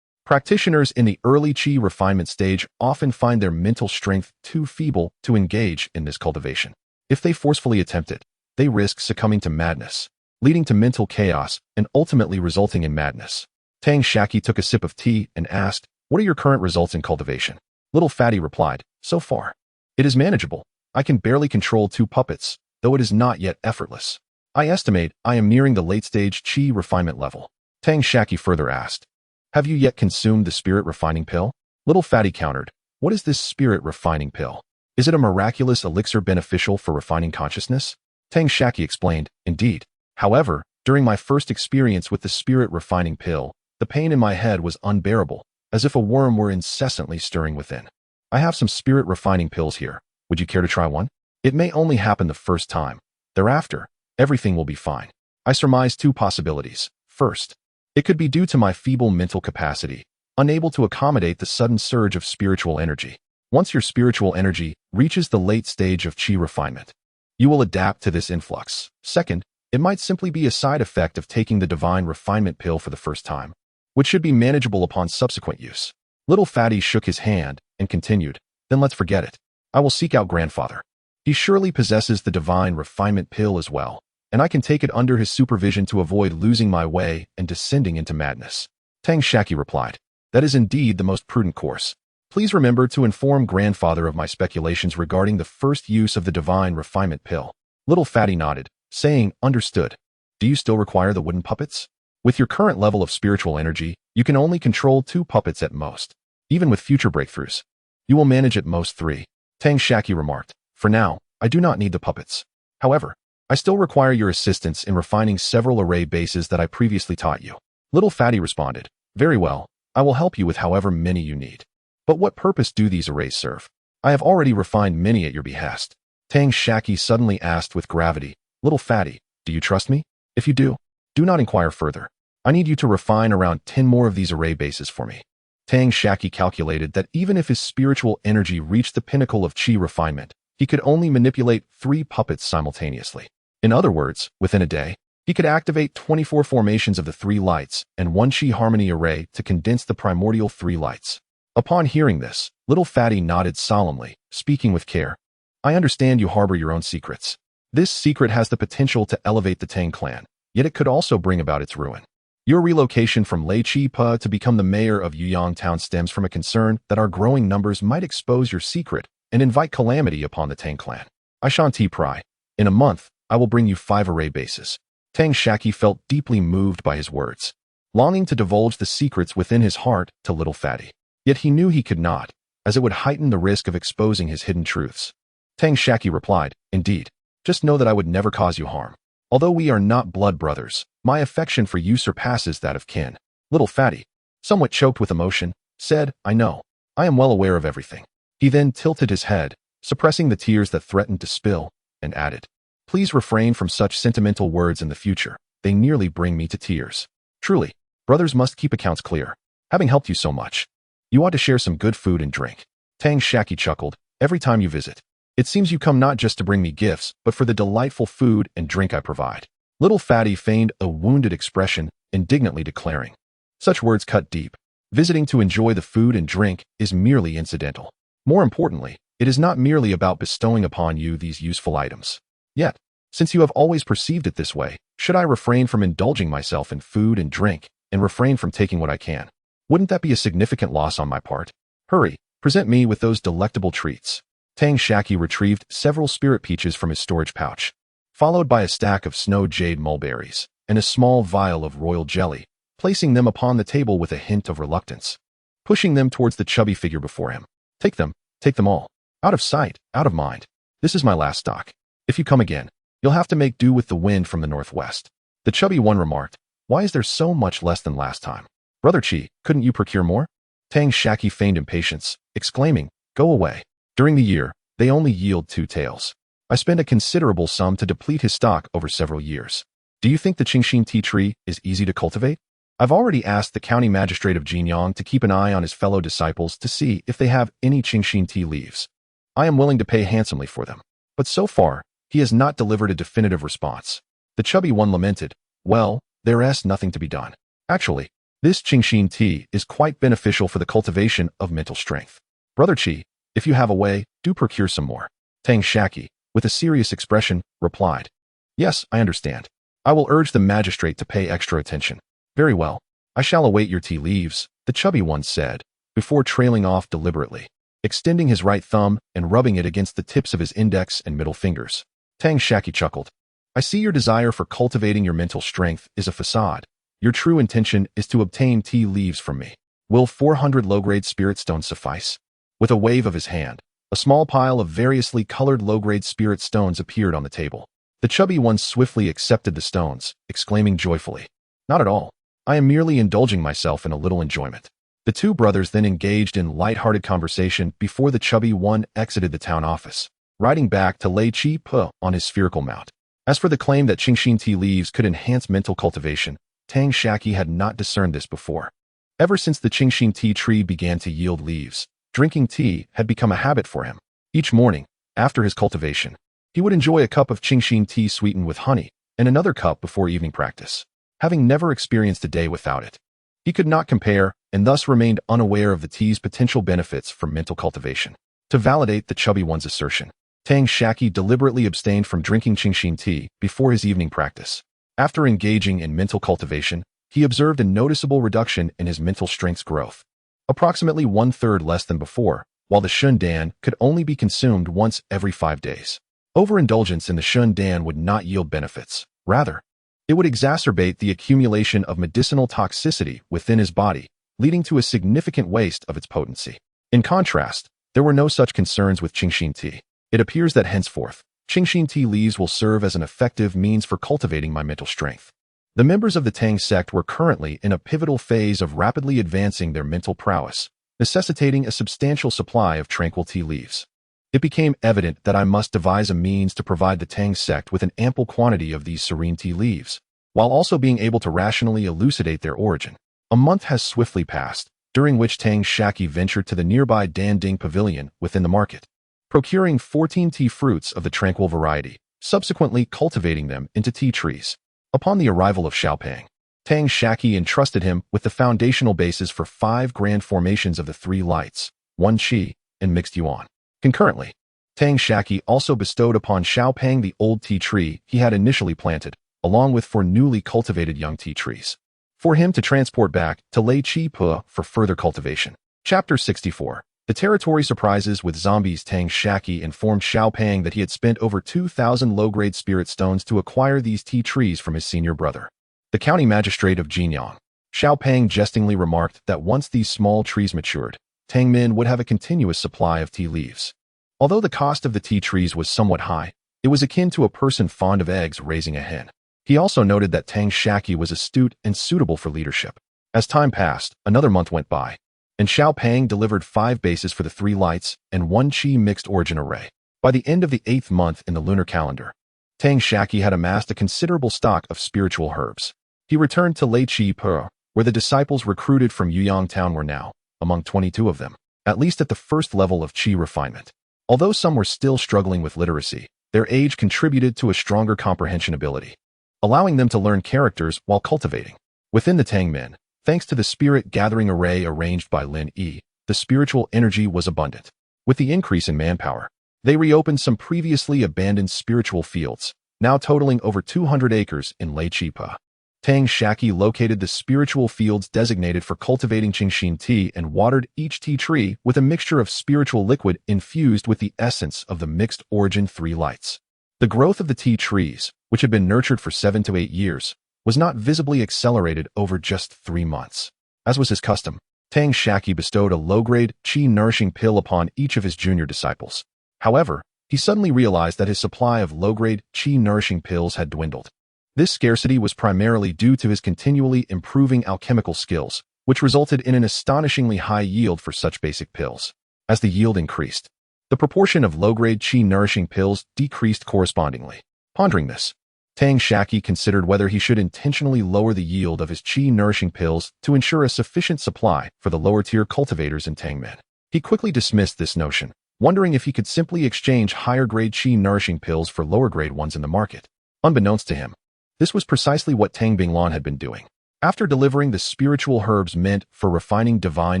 practitioners in the early qi refinement stage often find their mental strength too feeble to engage in this cultivation. If they forcefully attempt it, they risk succumbing to madness, leading to mental chaos and ultimately resulting in madness." Tang Shaqi took a sip of tea and asked, "What are your current results in cultivation?" Little Fatty replied, "So far, it is manageable. I can barely control 2 puppets, though it is not yet effortless. I estimate I am nearing the late-stage qi refinement level." Tang Shaqi further asked, "Have you yet consumed the spirit-refining pill?" Little Fatty countered, "What is this spirit-refining pill? Is it a miraculous elixir beneficial for refining consciousness?" Tang Shaqi explained, "Indeed. However, during my first experience with the spirit-refining pill, the pain in my head was unbearable, as if a worm were incessantly stirring within. I have some spirit-refining pills here. Would you care to try one? It may only happen the first time. Thereafter, everything will be fine." I surmise 2 possibilities. First, it could be due to my feeble mental capacity, unable to accommodate the sudden surge of spiritual energy. Once your spiritual energy reaches the late stage of qi refinement, you will adapt to this influx. Second, it might simply be a side effect of taking the divine refinement pill for the first time, which should be manageable upon subsequent use. Little Fatty shook his hand and continued, "Then let's forget it. I will seek out Grandfather. He surely possesses the divine refinement pill as well, and I can take it under his supervision to avoid losing my way and descending into madness." Tang Shaqi replied, "That is indeed the most prudent course. Please remember to inform Grandfather of my speculations regarding the first use of the divine refinement pill." Little Fatty nodded, saying, "Understood. Do you still require the wooden puppets? With your current level of spiritual energy, you can only control 2 puppets at most. Even with future breakthroughs, you will manage at most 3. Tang Shaqi remarked, "For now, I do not need the puppets. However, I still require your assistance in refining several array bases that I previously taught you." Little Fatty responded, "Very well, I will help you with however many you need. But what purpose do these arrays serve? I have already refined many at your behest." Tang Shaqi suddenly asked with gravity, "Little Fatty, do you trust me? If you do not inquire further. I need you to refine around 10 more of these array bases for me." Tang Shaqi calculated that even if his spiritual energy reached the pinnacle of qi refinement, he could only manipulate 3 puppets simultaneously. In other words, within a day, he could activate 24 formations of the 3 lights and 1 qi harmony array to condense the primordial 3 lights. Upon hearing this, Little Fatty nodded solemnly, speaking with care. "I understand you harbor your own secrets. This secret has the potential to elevate the Tang clan, yet it could also bring about its ruin. Your relocation from Lei Chi Pa to become the mayor of Yuyang Town stems from a concern that our growing numbers might expose your secret and invite calamity upon the Tang clan. I shan't pry. In a month, I will bring you 5 array bases. Tang Shaqi felt deeply moved by his words, longing to divulge the secrets within his heart to little Fatty. Yet he knew he could not, as it would heighten the risk of exposing his hidden truths. Tang Shaqi replied, "Indeed. Just know that I would never cause you harm. Although we are not blood brothers, my affection for you surpasses that of kin." Little Fatty, somewhat choked with emotion, said, "I know. I am well aware of everything." He then tilted his head, suppressing the tears that threatened to spill, and added, "Please refrain from such sentimental words in the future. They nearly bring me to tears. Truly, brothers must keep accounts clear. Having helped you so much, you ought to share some good food and drink." Tang Shaqi chuckled, "Every time you visit, it seems you come not just to bring me gifts, but for the delightful food and drink I provide." Little Fatty feigned a wounded expression, indignantly declaring, "Such words cut deep. Visiting to enjoy the food and drink is merely incidental. More importantly, it is not merely about bestowing upon you these useful items. Yet, since you have always perceived it this way, should I refrain from indulging myself in food and drink, and refrain from taking what I can? Wouldn't that be a significant loss on my part? Hurry, present me with those delectable treats." Tang Shaqi retrieved several spirit peaches from his storage pouch, followed by a stack of snow jade mulberries, and a small vial of royal jelly, placing them upon the table with a hint of reluctance, pushing them towards the chubby figure before him. Take them all. Out of sight, out of mind. This is my last stock. If you come again, you'll have to make do with the wind from the northwest." The chubby one remarked, "Why is there so much less than last time? Brother Chi, couldn't you procure more?" Tang Shaqi feigned impatience, exclaiming, "Go away. During the year, they only yield 2 tails. I spend a considerable sum to deplete his stock over several years. Do you think the Qingxin tea tree is easy to cultivate? I've already asked the county magistrate of Jinyang to keep an eye on his fellow disciples to see if they have any Qingxin tea leaves. I am willing to pay handsomely for them. But so far, he has not delivered a definitive response." The chubby one lamented, "Well, there is nothing to be done. Actually, this Qingxin tea is quite beneficial for the cultivation of mental strength. Brother Chi, if you have a way, do procure some more." Tang Shaqi, with a serious expression, replied, "Yes, I understand. I will urge the magistrate to pay extra attention." "Very well. I shall await your tea leaves," the chubby one said, before trailing off deliberately, extending his right thumb and rubbing it against the tips of his index and middle fingers. Tang Shaqi chuckled. "I see your desire for cultivating your mental strength is a facade. Your true intention is to obtain tea leaves from me. Will 400 low-grade spirit stones suffice?" With a wave of his hand, a small pile of variously colored low-grade spirit stones appeared on the table. The chubby one swiftly accepted the stones, exclaiming joyfully, "Not at all. I am merely indulging myself in a little enjoyment." The 2 brothers then engaged in light-hearted conversation before the chubby one exited the town office, riding back to Lei Chi Pa on his spherical mount. As for the claim that Qingxin tea leaves could enhance mental cultivation, Tang Shaqi had not discerned this before. Ever since the Qingxin tea tree began to yield leaves, drinking tea had become a habit for him. Each morning, after his cultivation, he would enjoy a cup of Qingxin tea sweetened with honey, and another cup before evening practice. Having never experienced a day without it, he could not compare and thus remained unaware of the tea's potential benefits for mental cultivation. To validate the chubby one's assertion, Tang Shaqi deliberately abstained from drinking Qingxin tea before his evening practice. After engaging in mental cultivation, he observed a noticeable reduction in his mental strength's growth, approximately 1/3 less than before, while the Shun Dan could only be consumed once every 5 days. Overindulgence in the Shun Dan would not yield benefits. Rather, it would exacerbate the accumulation of medicinal toxicity within his body, leading to a significant waste of its potency. In contrast, there were no such concerns with Qingxin tea. It appears that henceforth, Qingxin tea leaves will serve as an effective means for cultivating my mental strength. The members of the Tang sect were currently in a pivotal phase of rapidly advancing their mental prowess, necessitating a substantial supply of tranquil tea leaves. It became evident that I must devise a means to provide the Tang sect with an ample quantity of these serene tea leaves, while also being able to rationally elucidate their origin. A month has swiftly passed, during which Tang Shaqi ventured to the nearby Danding Pavilion within the market, procuring 14 tea fruits of the tranquil variety, subsequently cultivating them into tea trees. Upon the arrival of Xiaopeng, Tang Shaqi entrusted him with the foundational bases for 5 grand formations of the 3 lights, 1 qi, and mixed yuan. Concurrently, Tang Shaqi also bestowed upon Xiaopeng the old tea tree he had initially planted, along with 4 newly cultivated young tea trees, for him to transport back to Lei Chi Po for further cultivation. Chapter 64. The territory surprises with zombies. Tang Shaqi informed Xiaopeng that he had spent over 2,000 low-grade spirit stones to acquire these tea trees from his senior brother, the county magistrate of Jinyang. Xiaopeng jestingly remarked that once these small trees matured, Tang Min would have a continuous supply of tea leaves. Although the cost of the tea trees was somewhat high, it was akin to a person fond of eggs raising a hen. He also noted that Tang Shaqi was astute and suitable for leadership. As time passed, another month went by, and Xiaopeng delivered 5 bases for the 3 lights and 1 Qi mixed origin array. By the end of the 8th month in the lunar calendar, Tang Shaqi had amassed a considerable stock of spiritual herbs. He returned to Lei Chi Po, where the disciples recruited from Yuyang Town were now, among 22 of them, at least at the first level of Qi refinement. Although some were still struggling with literacy, their age contributed to a stronger comprehension ability, allowing them to learn characters while cultivating. Within the Tang Min, thanks to the spirit gathering array arranged by Lin Yi, the spiritual energy was abundant. With the increase in manpower, they reopened some previously abandoned spiritual fields, now totaling over 200 acres in Lei Chi Po. Tang Shaqi located the spiritual fields designated for cultivating Qingxin tea and watered each tea tree with a mixture of spiritual liquid infused with the essence of the mixed origin 3 lights. The growth of the tea trees, which had been nurtured for 7 to 8 years, was not visibly accelerated over just 3 months. As was his custom, Tang Shaqi bestowed a low-grade, qi-nourishing pill upon each of his junior disciples. However, he suddenly realized that his supply of low-grade, qi-nourishing pills had dwindled. This scarcity was primarily due to his continually improving alchemical skills, which resulted in an astonishingly high yield for such basic pills. As the yield increased, the proportion of low-grade qi-nourishing pills decreased correspondingly. Pondering this, Tang Shaqi considered whether he should intentionally lower the yield of his qi-nourishing pills to ensure a sufficient supply for the lower-tier cultivators in Tangmen. He quickly dismissed this notion, wondering if he could simply exchange higher-grade qi-nourishing pills for lower-grade ones in the market. Unbeknownst to him, this was precisely what Tang Binglan had been doing. After delivering the spiritual herbs meant for refining divine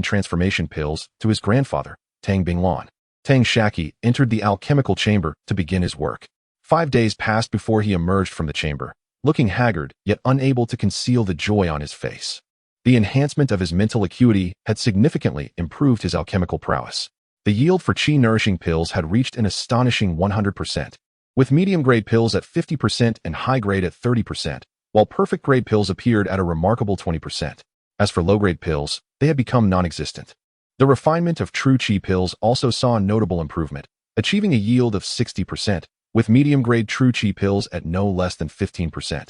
transformation pills to his grandfather, Tang Binglan, Tang Shaqi entered the alchemical chamber to begin his work. 5 days passed before he emerged from the chamber, looking haggard yet unable to conceal the joy on his face. The enhancement of his mental acuity had significantly improved his alchemical prowess. The yield for qi-nourishing pills had reached an astonishing 100%. With medium-grade pills at 50% and high-grade at 30%, while perfect-grade pills appeared at a remarkable 20%. As for low-grade pills, they had become non-existent. The refinement of true qi pills also saw a notable improvement, achieving a yield of 60%, with medium-grade true qi pills at no less than 15%,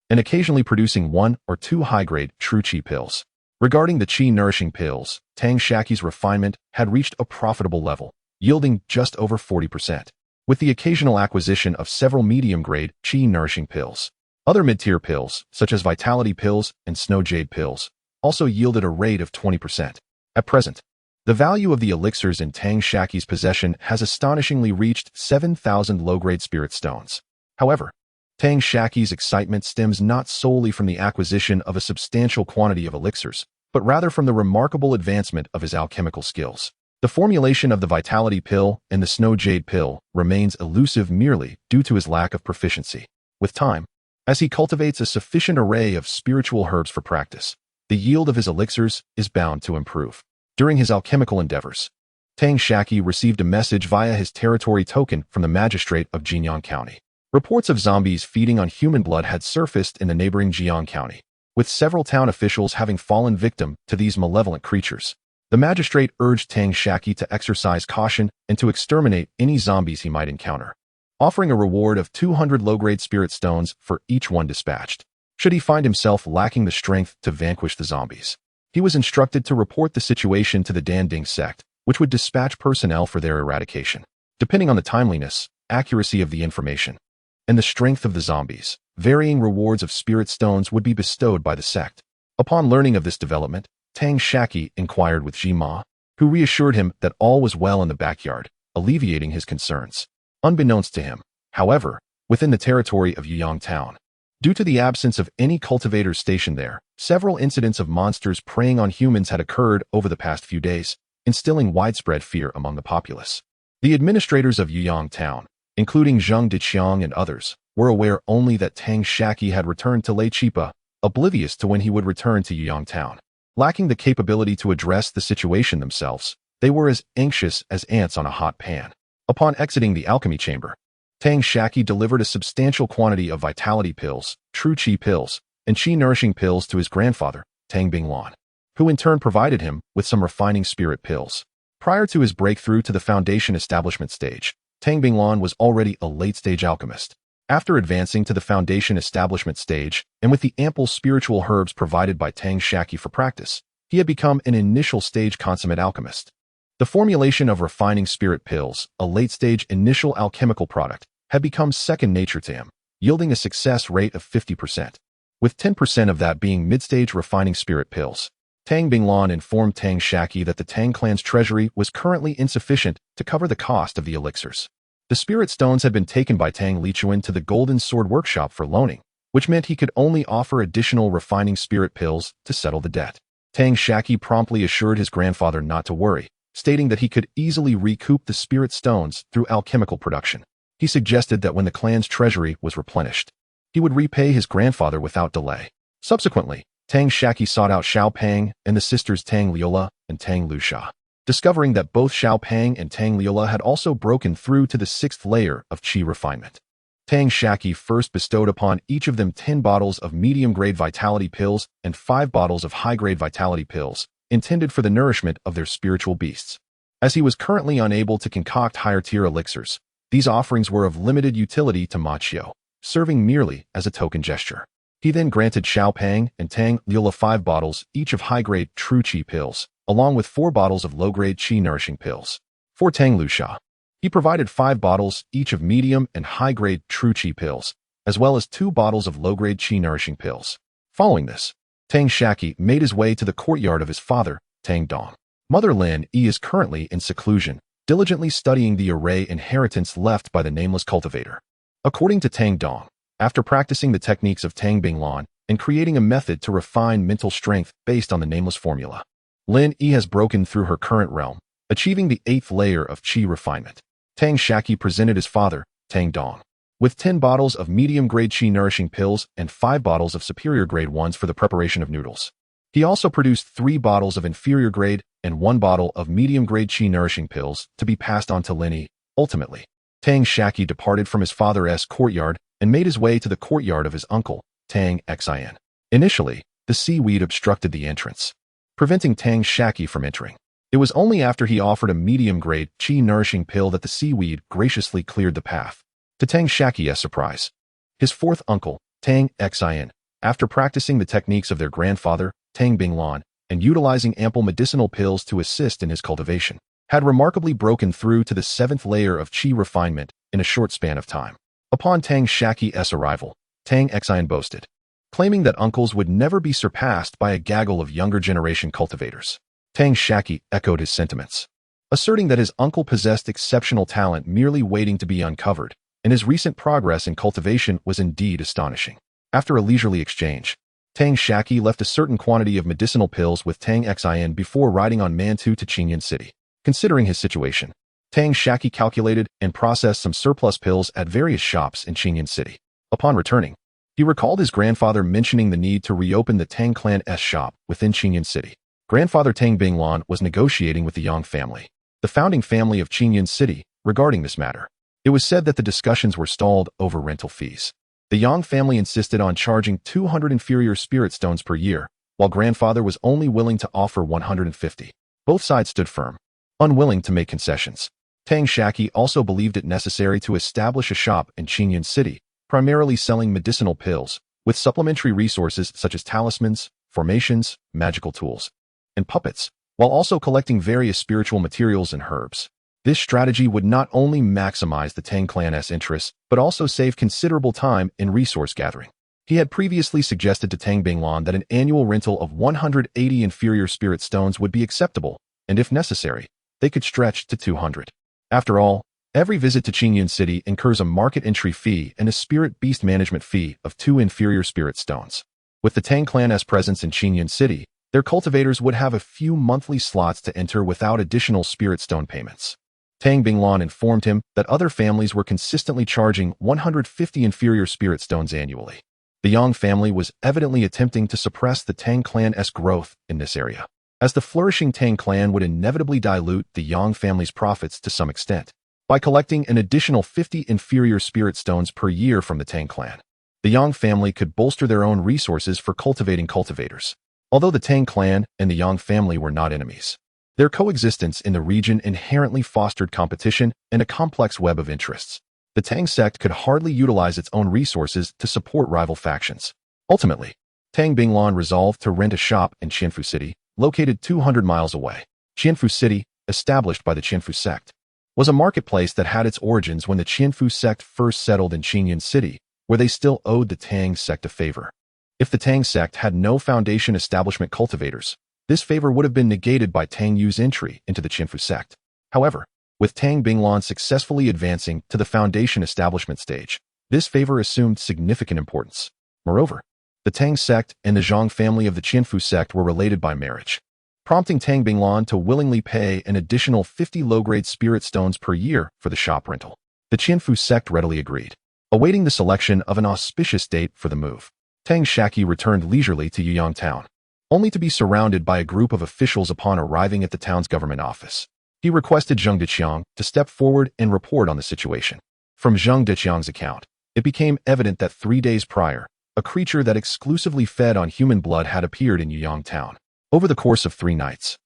and occasionally producing 1 or 2 high-grade true qi pills. Regarding the qi-nourishing pills, Tang Shaqi's refinement had reached a profitable level, yielding just over 40%. With the occasional acquisition of several medium-grade, qi-nourishing pills. Other mid-tier pills, such as Vitality pills and Snow Jade pills, also yielded a rate of 20%. At present, the value of the elixirs in Tang Shaqi's possession has astonishingly reached 7,000 low-grade spirit stones. However, Tang Shaqi's excitement stems not solely from the acquisition of a substantial quantity of elixirs, but rather from the remarkable advancement of his alchemical skills. The formulation of the Vitality pill and the Snow Jade pill remains elusive merely due to his lack of proficiency. With time, as he cultivates a sufficient array of spiritual herbs for practice, the yield of his elixirs is bound to improve. During his alchemical endeavors, Tang Shaqi received a message via his territory token from the magistrate of Jinyang County. Reports of zombies feeding on human blood had surfaced in the neighboring Jinyang County, with several town officials having fallen victim to these malevolent creatures. The magistrate urged Tang Shaqi to exercise caution and to exterminate any zombies he might encounter, offering a reward of 200 low-grade spirit stones for each one dispatched, should he find himself lacking the strength to vanquish the zombies. He was instructed to report the situation to the Danding sect, which would dispatch personnel for their eradication. Depending on the timeliness, accuracy of the information, and the strength of the zombies, varying rewards of spirit stones would be bestowed by the sect. Upon learning of this development, Tang Shaqi inquired with Jima, who reassured him that all was well in the backyard, alleviating his concerns. Unbeknownst to him, however, within the territory of Yuyang Town, due to the absence of any cultivators stationed there, several incidents of monsters preying on humans had occurred over the past few days, instilling widespread fear among the populace. The administrators of Yuyang Town, including Zheng Diqiang and others, were aware only that Tang Shaqi had returned to Lei Chipa, oblivious to when he would return to Yuyang Town. Lacking the capability to address the situation themselves, they were as anxious as ants on a hot pan. Upon exiting the alchemy chamber, Tang Shaqi delivered a substantial quantity of vitality pills, true qi pills, and qi-nourishing pills to his grandfather, Tang Binglan, who in turn provided him with some refining spirit pills. Prior to his breakthrough to the foundation establishment stage, Tang Binglan was already a late-stage alchemist. After advancing to the foundation establishment stage, and with the ample spiritual herbs provided by Tang Shaqi for practice, he had become an initial-stage consummate alchemist. The formulation of refining spirit pills, a late-stage initial alchemical product, had become second nature to him, yielding a success rate of 50%, with 10% of that being mid-stage refining spirit pills. Tang Binglan informed Tang Shaqi that the Tang clan's treasury was currently insufficient to cover the cost of the elixirs. The spirit stones had been taken by Tang Lichuan to the Golden Sword Workshop for loaning, which meant he could only offer additional refining spirit pills to settle the debt. Tang Shaqi promptly assured his grandfather not to worry, stating that he could easily recoup the spirit stones through alchemical production. He suggested that when the clan's treasury was replenished, he would repay his grandfather without delay. Subsequently, Tang Shaqi sought out Xiao Pang and the sisters Tang Liola and Tang Lusha, discovering that both Xiao Pang and Tang Liola had also broken through to the 6th layer of qi refinement. Tang Shaqi first bestowed upon each of them 10 bottles of medium-grade vitality pills and 5 bottles of high-grade vitality pills, intended for the nourishment of their spiritual beasts. As he was currently unable to concoct higher-tier elixirs, these offerings were of limited utility to Ma Qiu, serving merely as a token gesture. He then granted Xiao Pang and Tang Liola 5 bottles each of high-grade true qi pills, along with 4 bottles of low-grade qi-nourishing pills. For Tang Lusha, he provided 5 bottles each of medium and high-grade true qi pills, as well as 2 bottles of low-grade qi-nourishing pills. Following this, Tang Shaqi made his way to the courtyard of his father, Tang Dong. Mother Lin Yi is currently in seclusion, diligently studying the array inheritance left by the nameless cultivator. According to Tang Dong, after practicing the techniques of Tang Binglan and creating a method to refine mental strength based on the nameless formula, Lin Yi has broken through her current realm, achieving the 8th layer of qi refinement. Tang Shaqi presented his father, Tang Dong, with 10 bottles of medium-grade qi-nourishing pills and 5 bottles of superior-grade ones for the preparation of noodles. He also produced 3 bottles of inferior-grade and 1 bottle of medium-grade qi-nourishing pills to be passed on to Lin Yi. Ultimately, Tang Shaqi departed from his father's courtyard and made his way to the courtyard of his uncle, Tang Xian. Initially, the seaweed obstructed the entrance, preventing Tang Shaqi from entering. It was only after he offered a medium-grade qi-nourishing pill that the seaweed graciously cleared the path. To Tang Shaqi's surprise, his 4th uncle, Tang Xian, after practicing the techniques of their grandfather, Tang Binglan, and utilizing ample medicinal pills to assist in his cultivation, had remarkably broken through to the 7th layer of qi refinement in a short span of time. Upon Tang Shaqi's arrival, Tang Xian boasted, claiming that uncles would never be surpassed by a gaggle of younger generation cultivators. Tang Shaqi echoed his sentiments, asserting that his uncle possessed exceptional talent merely waiting to be uncovered, and his recent progress in cultivation was indeed astonishing. After a leisurely exchange, Tang Shaqi left a certain quantity of medicinal pills with Tang Xian before riding on Mantu to Qinyan City. Considering his situation, Tang Shaqi calculated and processed some surplus pills at various shops in Qinyan City. Upon returning, he recalled his grandfather mentioning the need to reopen the Tang clan's shop within Qinyan City. Grandfather Tang Binglan was negotiating with the Yang family, the founding family of Qinyan City, regarding this matter. It was said that the discussions were stalled over rental fees. The Yang family insisted on charging 200 inferior spirit stones per year, while grandfather was only willing to offer 150. Both sides stood firm, unwilling to make concessions. Tang Shaqi also believed it necessary to establish a shop in Qinyan City, primarily selling medicinal pills, with supplementary resources such as talismans, formations, magical tools, and puppets, while also collecting various spiritual materials and herbs. This strategy would not only maximize the Tang clan's interests, but also save considerable time in resource gathering. He had previously suggested to Tang Binglan that an annual rental of 180 inferior spirit stones would be acceptable, and if necessary, they could stretch to 200. After all, every visit to Qinyan City incurs a market entry fee and a spirit beast management fee of 2 inferior spirit stones. With the Tang clan's presence in Qinyan City, their cultivators would have a few monthly slots to enter without additional spirit stone payments. Tang Binglan informed him that other families were consistently charging 150 inferior spirit stones annually. The Yang family was evidently attempting to suppress the Tang clan's growth in this area, as the flourishing Tang clan would inevitably dilute the Yang family's profits to some extent. By collecting an additional 50 inferior spirit stones per year from the Tang clan, the Yang family could bolster their own resources for cultivating cultivators. Although the Tang clan and the Yang family were not enemies, their coexistence in the region inherently fostered competition and a complex web of interests. The Tang sect could hardly utilize its own resources to support rival factions. Ultimately, Tang Binglan resolved to rent a shop in Qianfu City, located 200 miles away. Qianfu City, established by the Qianfu sect, was a marketplace that had its origins when the Qianfu sect first settled in Qinyan City, where they still owed the Tang sect a favor. If the Tang sect had no foundation establishment cultivators, this favor would have been negated by Tang Yu's entry into the Qianfu sect. However, with Tang Binglan successfully advancing to the foundation establishment stage, this favor assumed significant importance. Moreover, the Tang sect and the Zhang family of the Qianfu sect were related by marriage, prompting Tang Binglan to willingly pay an additional 50 low-grade spirit stones per year for the shop rental. The Qianfu sect readily agreed, awaiting the selection of an auspicious date for the move. Tang Shaqi returned leisurely to Yuyang town, only to be surrounded by a group of officials upon arriving at the town's government office. He requested Zheng Deqiang to step forward and report on the situation. From Zheng Deqiang's account, it became evident that 3 days prior, a creature that exclusively fed on human blood had appeared in Yuyang town. Over the course of 3 nights,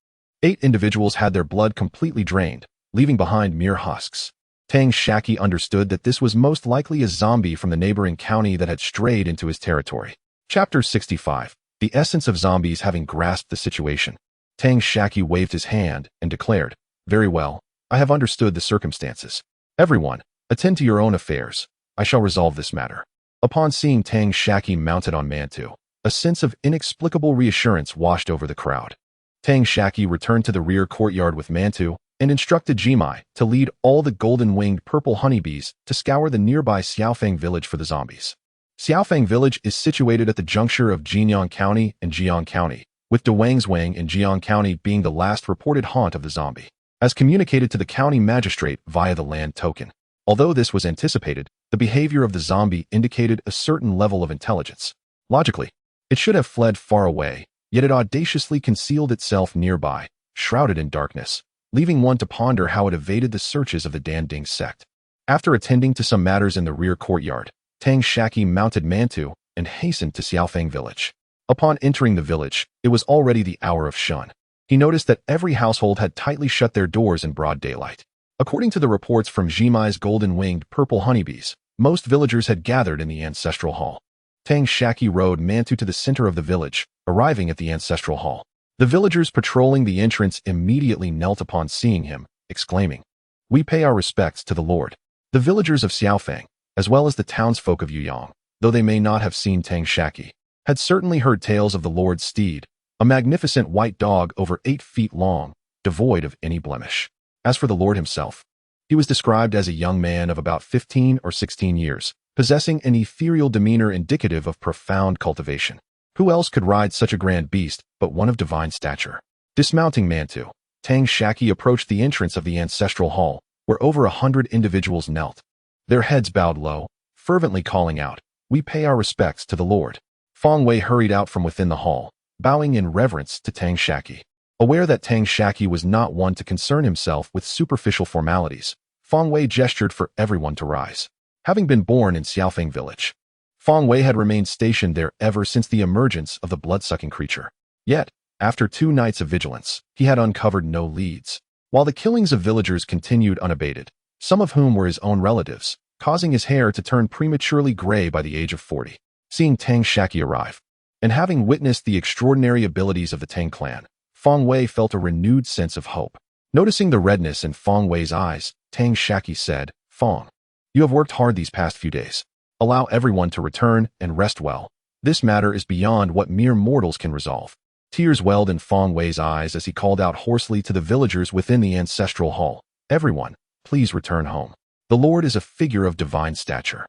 8 individuals had their blood completely drained, leaving behind mere husks. Tang Shaqi understood that this was most likely a zombie from the neighboring county that had strayed into his territory. Chapter 65. The essence of zombies having grasped the situation. Tang Shaqi waved his hand and declared, "Very well, I have understood the circumstances. Everyone, attend to your own affairs. I shall resolve this matter." Upon seeing Tang Shaqi mounted on Mantu, a sense of inexplicable reassurance washed over the crowd. Tang Shaqi returned to the rear courtyard with Mantu and instructed Jimai to lead all the golden-winged purple honeybees to scour the nearby Xiaofeng village for the zombies. Xiaofeng village is situated at the juncture of Jinyang County and Jiang County, with Dewangswang and Jiang County being the last reported haunt of the zombie, as communicated to the county magistrate via the land token. Although this was anticipated, the behavior of the zombie indicated a certain level of intelligence. Logically, it should have fled far away, yet it audaciously concealed itself nearby, shrouded in darkness, leaving one to ponder how it evaded the searches of the Danding sect. After attending to some matters in the rear courtyard, Tang Shaqi mounted Mantu and hastened to Xiaofeng village. Upon entering the village, it was already the hour of shun. He noticed that every household had tightly shut their doors in broad daylight. According to the reports from Jimai's golden-winged purple honeybees, most villagers had gathered in the ancestral hall. Tang Shaqi rode Mantu to the center of the village, arriving at the ancestral hall. The villagers patrolling the entrance immediately knelt upon seeing him, exclaiming, "We pay our respects to the Lord." The villagers of Xiaofeng, as well as the townsfolk of Yuyang, though they may not have seen Tang Shaqi, had certainly heard tales of the Lord's steed, a magnificent white dog over 8 feet long, devoid of any blemish. As for the Lord himself, he was described as a young man of about 15 or 16 years, possessing an ethereal demeanor indicative of profound cultivation. Who else could ride such a grand beast but one of divine stature? Dismounting Mantu, Tang Shaqi approached the entrance of the ancestral hall, where over 100 individuals knelt, their heads bowed low, fervently calling out, "We pay our respects to the Lord." Feng Wei hurried out from within the hall, bowing in reverence to Tang Shaqi. Aware that Tang Shaqi was not one to concern himself with superficial formalities, Feng Wei gestured for everyone to rise. Having been born in Xiaofeng village, Feng Wei had remained stationed there ever since the emergence of the blood-sucking creature. Yet, after 2 nights of vigilance, he had uncovered no leads. While the killings of villagers continued unabated, some of whom were his own relatives, causing his hair to turn prematurely gray by the age of 40. Seeing Tang Shaqi arrive, and having witnessed the extraordinary abilities of the Tang clan, Feng Wei felt a renewed sense of hope. Noticing the redness in Feng Wei's eyes, Tang Shaqi said, "Feng, you have worked hard these past few days. Allow everyone to return and rest well. This matter is beyond what mere mortals can resolve." Tears welled in Feng Wei's eyes as he called out hoarsely to the villagers within the ancestral hall, "Everyone, please return home. The Lord is a figure of divine stature.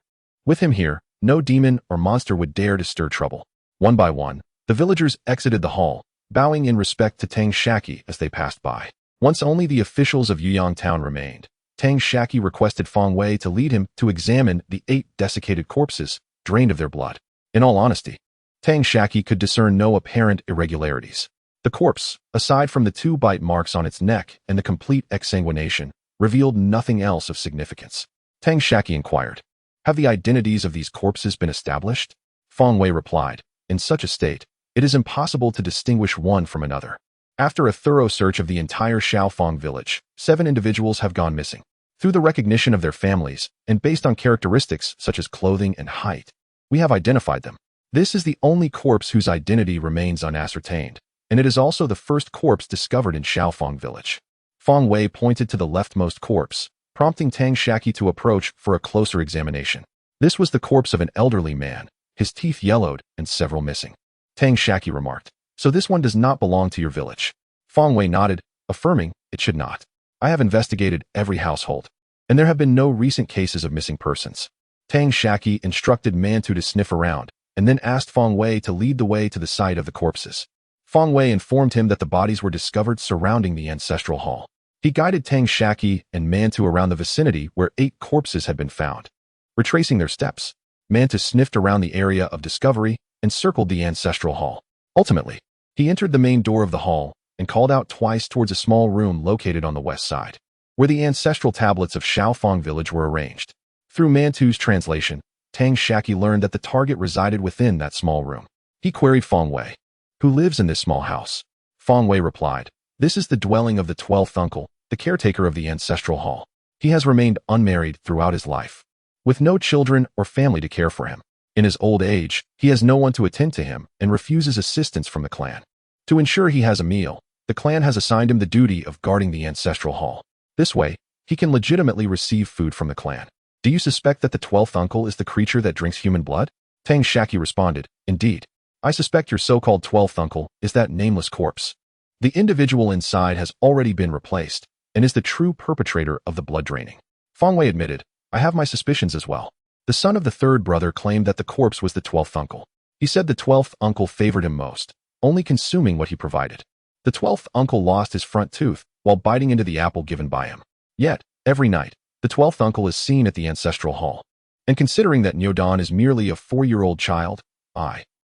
With him here, no demon or monster would dare to stir trouble." One by one, the villagers exited the hall, bowing in respect to Tang Shaqi as they passed by. Once only the officials of Yuyang town remained, Tang Shaqi requested Feng Wei to lead him to examine the 8 desiccated corpses, drained of their blood. In all honesty, Tang Shaqi could discern no apparent irregularities. The corpse, aside from the 2 bite marks on its neck and the complete exsanguination, revealed nothing else of significance. Tang Shaqi inquired, "Have the identities of these corpses been established?" Feng Wei replied, "In such a state, it is impossible to distinguish one from another. After a thorough search of the entire Xiaofeng village, 7 individuals have gone missing. Through the recognition of their families, and based on characteristics such as clothing and height, we have identified them. This is the only corpse whose identity remains unascertained, and it is also the first corpse discovered in Xiaofeng village." Feng Wei pointed to the leftmost corpse, prompting Tang Shaqi to approach for a closer examination. This was the corpse of an elderly man, his teeth yellowed and several missing. Tang Shaqi remarked, "So this one does not belong to your village?" Feng Wei nodded, affirming it should not. "I have investigated every household, and there have been no recent cases of missing persons." Tang Shaqi instructed Mantu to sniff around, and then asked Feng Wei to lead the way to the site of the corpses. Feng Wei informed him that the bodies were discovered surrounding the ancestral hall. He guided Tang Shaqi and Mantu around the vicinity where 8 corpses had been found. Retracing their steps, Mantu sniffed around the area of discovery and circled the ancestral hall. Ultimately, he entered the main door of the hall and called out twice towards a small room located on the west side, where the ancestral tablets of Xiaofeng village were arranged. Through Mantu's translation, Tang Shaqi learned that the target resided within that small room. He queried Feng Wei, "Who lives in this small house?" Feng Wei replied, "This is the dwelling of the 12th uncle, the caretaker of the ancestral hall. He has remained unmarried throughout his life, with no children or family to care for him. In his old age, he has no one to attend to him and refuses assistance from the clan. To ensure he has a meal, the clan has assigned him the duty of guarding the ancestral hall. This way, he can legitimately receive food from the clan. Do you suspect that the 12th uncle is the creature that drinks human blood?" Tang Shaqi responded, "Indeed. I suspect your so-called 12th uncle is that nameless corpse. The individual inside has already been replaced and is the true perpetrator of the blood draining." Feng Wei admitted, "I have my suspicions as well." The son of the 3rd brother claimed that the corpse was the 12th uncle. He said the 12th uncle favored him most, only consuming what he provided. The 12th uncle lost his front tooth while biting into the apple given by him. Yet, every night, the 12th uncle is seen at the ancestral hall. And considering that Nyodan is merely a 4-year-old child,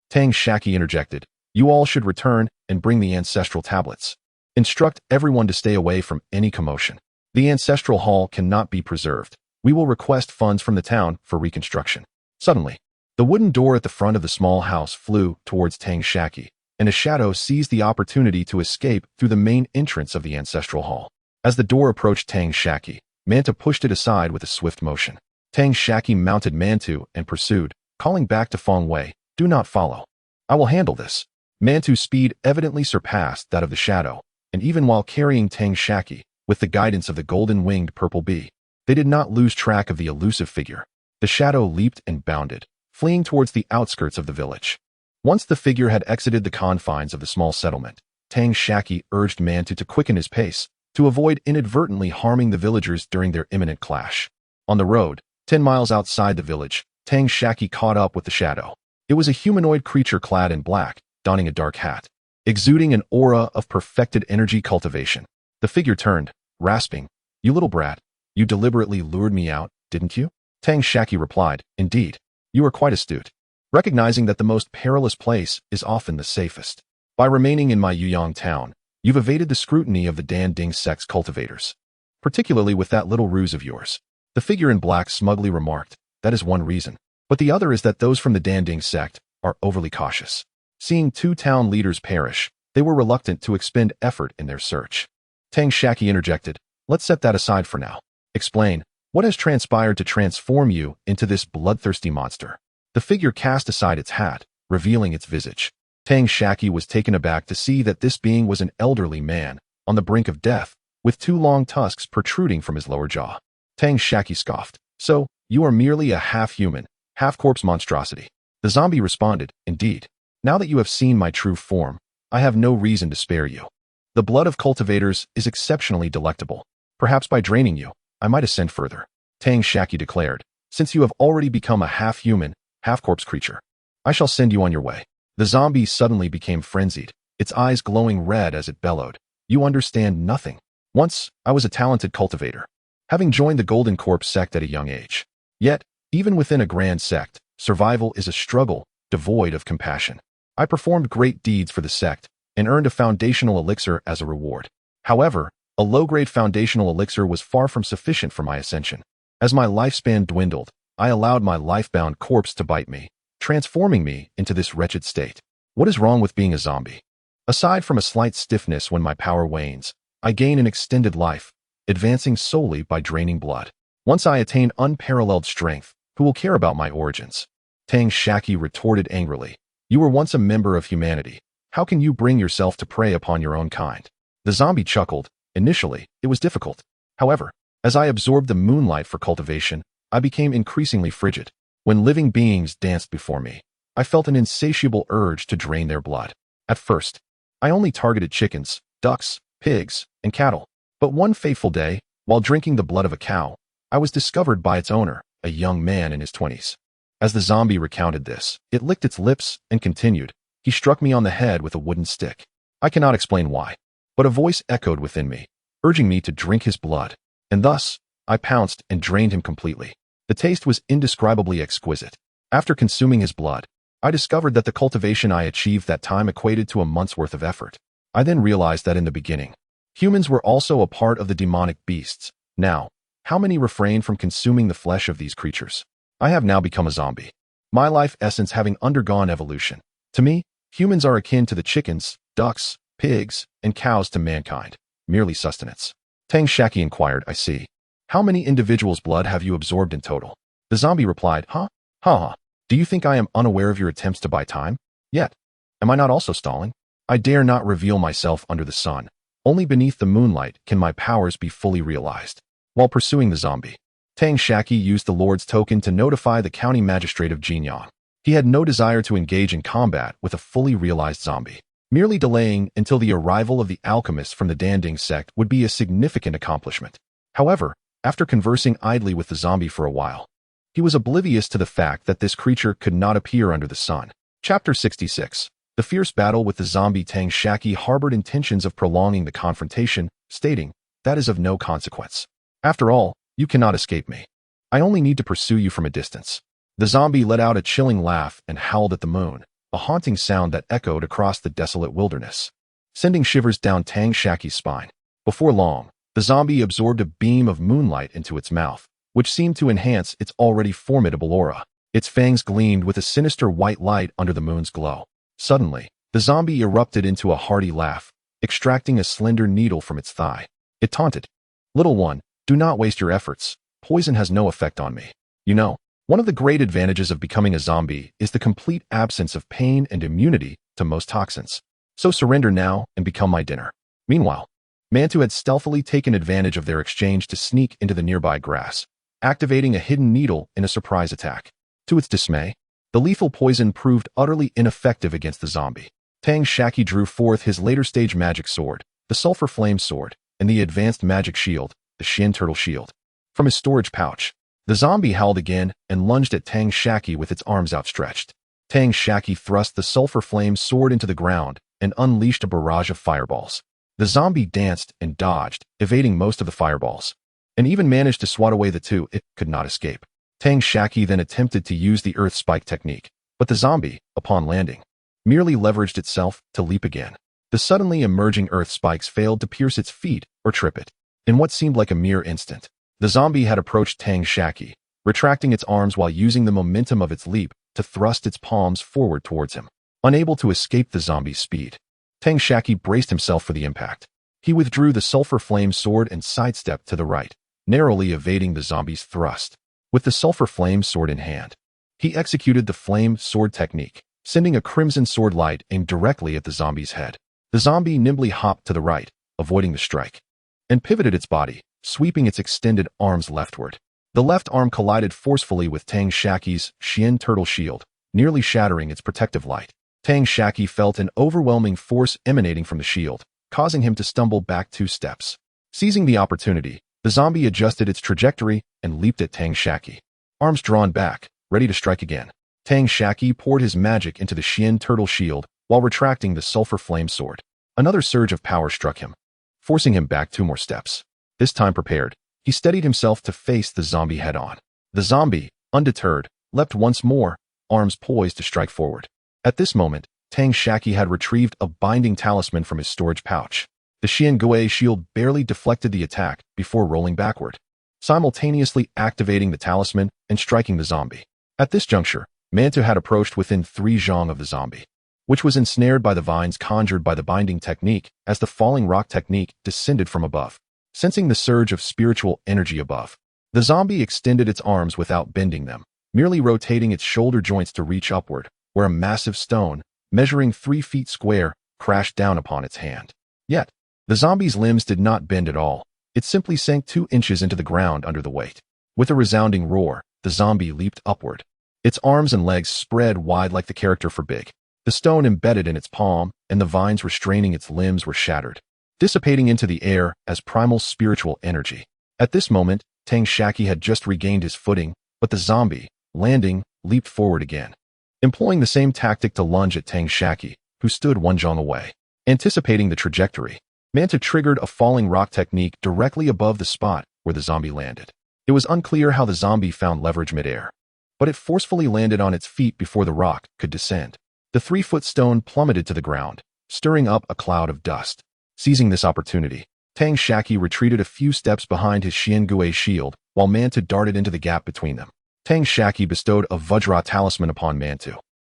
Tang Shaqi interjected, "You all should return and bring the ancestral tablets. Instruct everyone to stay away from any commotion. The ancestral hall cannot be preserved. We will request funds from the town for reconstruction." Suddenly, the wooden door at the front of the small house flew towards Tang Shaqi, and a shadow seized the opportunity to escape through the main entrance of the ancestral hall. As the door approached Tang Shaqi, Manta pushed it aside with a swift motion. Tang Shaqi mounted Mantu and pursued, calling back to Feng Wei, "Do not follow. I will handle this." Mantu's speed evidently surpassed that of the shadow, and even while carrying Tang Shaqi, with the guidance of the golden-winged purple bee, they did not lose track of the elusive figure. The shadow leaped and bounded, fleeing towards the outskirts of the village. Once the figure had exited the confines of the small settlement, Tang Shaqi urged Mantu to quicken his pace, to avoid inadvertently harming the villagers during their imminent clash. On the road, 10 miles outside the village, Tang Shaqi caught up with the shadow. It was a humanoid creature clad in black, donning a dark hat, exuding an aura of perfected energy cultivation. The figure turned, rasping, "You little brat, you deliberately lured me out, didn't you?" Tang Shaqi replied, "Indeed. You are quite astute, recognizing that the most perilous place is often the safest. By remaining in my Yuyang town, you've evaded the scrutiny of the Dan Ding sect's cultivators, particularly with that little ruse of yours." The figure in black smugly remarked, "That is one reason. But the other is that those from the Dan Ding sect are overly cautious. Seeing 2 town leaders perish, they were reluctant to expend effort in their search." Tang Shaqi interjected, "Let's set that aside for now. Explain, what has transpired to transform you into this bloodthirsty monster?" The figure cast aside its hat, revealing its visage. Tang Shaqi was taken aback to see that this being was an elderly man, on the brink of death, with 2 long tusks protruding from his lower jaw. Tang Shaqi scoffed, "So, you are merely a half-human, half-corpse monstrosity." The zombie responded, "Indeed. Now that you have seen my true form, I have no reason to spare you. The blood of cultivators is exceptionally delectable. Perhaps by draining you, I might ascend further." Tang Shaqi declared, "Since you have already become a half-human, half-corpse creature, I shall send you on your way." The zombie suddenly became frenzied, its eyes glowing red as it bellowed, "You understand nothing. Once, I was a talented cultivator. having joined the Golden Corpse sect at a young age. Yet, even within a grand sect, survival is a struggle, devoid of compassion. I performed great deeds for the sect and earned a foundational elixir as a reward. However, a low-grade foundational elixir was far from sufficient for my ascension. As my lifespan dwindled, I allowed my life-bound corpse to bite me, transforming me into this wretched state. What is wrong with being a zombie? Aside from a slight stiffness when my power wanes, I gain an extended life, advancing solely by draining blood. Once I attain unparalleled strength, who will care about my origins? Tang Shaqi retorted angrily. You were once a member of humanity. How can you bring yourself to prey upon your own kind? The zombie chuckled. Initially, it was difficult. However, as I absorbed the moonlight for cultivation, I became increasingly frigid. When living beings danced before me, I felt an insatiable urge to drain their blood. At first, I only targeted chickens, ducks, pigs, and cattle. But one fateful day, while drinking the blood of a cow, I was discovered by its owner, a young man in his 20s. As the zombie recounted this, it licked its lips and continued. He struck me on the head with a wooden stick. I cannot explain why, but a voice echoed within me, urging me to drink his blood. And thus, I pounced and drained him completely. The taste was indescribably exquisite. After consuming his blood, I discovered that the cultivation I achieved that time equated to a month's worth of effort. I then realized that in the beginning, humans were also a part of the demonic beasts. Now, how many refrain from consuming the flesh of these creatures? I have now become a zombie, my life essence having undergone evolution. To me, humans are akin to the chickens, ducks, pigs, and cows to mankind, merely sustenance. Tang Shaqi inquired, I see. How many individuals' blood have you absorbed in total? The zombie replied, Ha ha. Do you think I am unaware of your attempts to buy time? Yet, am I not also stalling? I dare not reveal myself under the sun. Only beneath the moonlight can my powers be fully realized. While pursuing the zombie, Tang Shaqi used the Lord's token to notify the county magistrate of Jinyang. He had no desire to engage in combat with a fully realized zombie. Merely delaying until the arrival of the alchemist from the Danding sect would be a significant accomplishment. However, after conversing idly with the zombie for a while, he was oblivious to the fact that this creature could not appear under the sun. Chapter 66. The fierce battle with the zombie. Tang Shaqi harbored intentions of prolonging the confrontation, stating, that is of no consequence. After all, you cannot escape me. I only need to pursue you from a distance. The zombie let out a chilling laugh and howled at the moon, a haunting sound that echoed across the desolate wilderness, sending shivers down Tang Shaqi's spine. Before long, the zombie absorbed a beam of moonlight into its mouth, which seemed to enhance its already formidable aura. Its fangs gleamed with a sinister white light under the moon's glow. Suddenly, the zombie erupted into a hearty laugh, extracting a slender needle from its thigh. It taunted, Little one, do not waste your efforts. Poison has no effect on me. You know, one of the great advantages of becoming a zombie is the complete absence of pain and immunity to most toxins. So surrender now and become my dinner. Meanwhile, Mantu had stealthily taken advantage of their exchange to sneak into the nearby grass, activating a hidden needle in a surprise attack. To its dismay, the lethal poison proved utterly ineffective against the zombie. Tang Shaqi drew forth his later-stage magic sword, the Sulphur Flame Sword, and the advanced magic shield, the Shin Turtle Shield. From his storage pouch, the zombie howled again and lunged at Tang Shaqi with its arms outstretched. Tang Shaqi thrust the Sulphur Flame Sword into the ground and unleashed a barrage of fireballs. The zombie danced and dodged, evading most of the fireballs, and even managed to swat away the two it could not escape. Tang Shaqi then attempted to use the earth spike technique, but the zombie, upon landing, merely leveraged itself to leap again. The suddenly emerging earth spikes failed to pierce its feet or trip it. In what seemed like a mere instant, the zombie had approached Tang Shaqi, retracting its arms while using the momentum of its leap to thrust its palms forward towards him. Unable to escape the zombie's speed, Tang Shaqi braced himself for the impact. He withdrew the Sulphur Flame Sword and sidestepped to the right, narrowly evading the zombie's thrust. With the Sulphur Flame Sword in hand, he executed the Flame Sword technique, sending a crimson sword light aimed directly at the zombie's head. The zombie nimbly hopped to the right, avoiding the strike, and pivoted its body, sweeping its extended arms leftward. The left arm collided forcefully with Tang Shaqi's Shin Turtle Shield, nearly shattering its protective light. Tang Shaqi felt an overwhelming force emanating from the shield, causing him to stumble back 2 steps. Seizing the opportunity, the zombie adjusted its trajectory and leaped at Tang Shaqi, arms drawn back, ready to strike again. Tang Shaqi poured his magic into the Shin Turtle Shield while retracting the Sulphur Flame Sword. Another surge of power struck him, forcing him back 2 more steps. This time prepared, He steadied himself to face the zombie head-on. The zombie, undeterred, leapt once more, arms poised to strike forward. At this moment, Tang Shaqi had retrieved a binding talisman from his storage pouch. The xianxia shield barely deflected the attack before rolling backward, simultaneously activating the talisman and striking the zombie. At this juncture, Mantu had approached within 3 zhang of the zombie, which was ensnared by the vines conjured by the binding technique as the falling rock technique descended from above. Sensing the surge of spiritual energy above, the zombie extended its arms without bending them, merely rotating its shoulder joints to reach upward, where a massive stone, measuring 3 feet square, crashed down upon its hand. Yet, the zombie's limbs did not bend at all. It simply sank 2 inches into the ground under the weight. With a resounding roar, the zombie leaped upward. Its arms and legs spread wide like the character for Big. The stone embedded in its palm, and the vines restraining its limbs were shattered, dissipating into the air as primal spiritual energy. At this moment, Tang Shaqi had just regained his footing, but the zombie, landing, leaped forward again, employing the same tactic to lunge at Tang Shaqi, who stood 1 zhang away. Anticipating the trajectory, Manta triggered a falling rock technique directly above the spot where the zombie landed. It was unclear how the zombie found leverage midair, but it forcefully landed on its feet before the rock could descend. The 3-foot stone plummeted to the ground, stirring up a cloud of dust. Seizing this opportunity, Tang Shaqi retreated a few steps behind his xianxia shield, while Mantu darted into the gap between them. Tang Shaqi bestowed a Vajra talisman upon Mantu,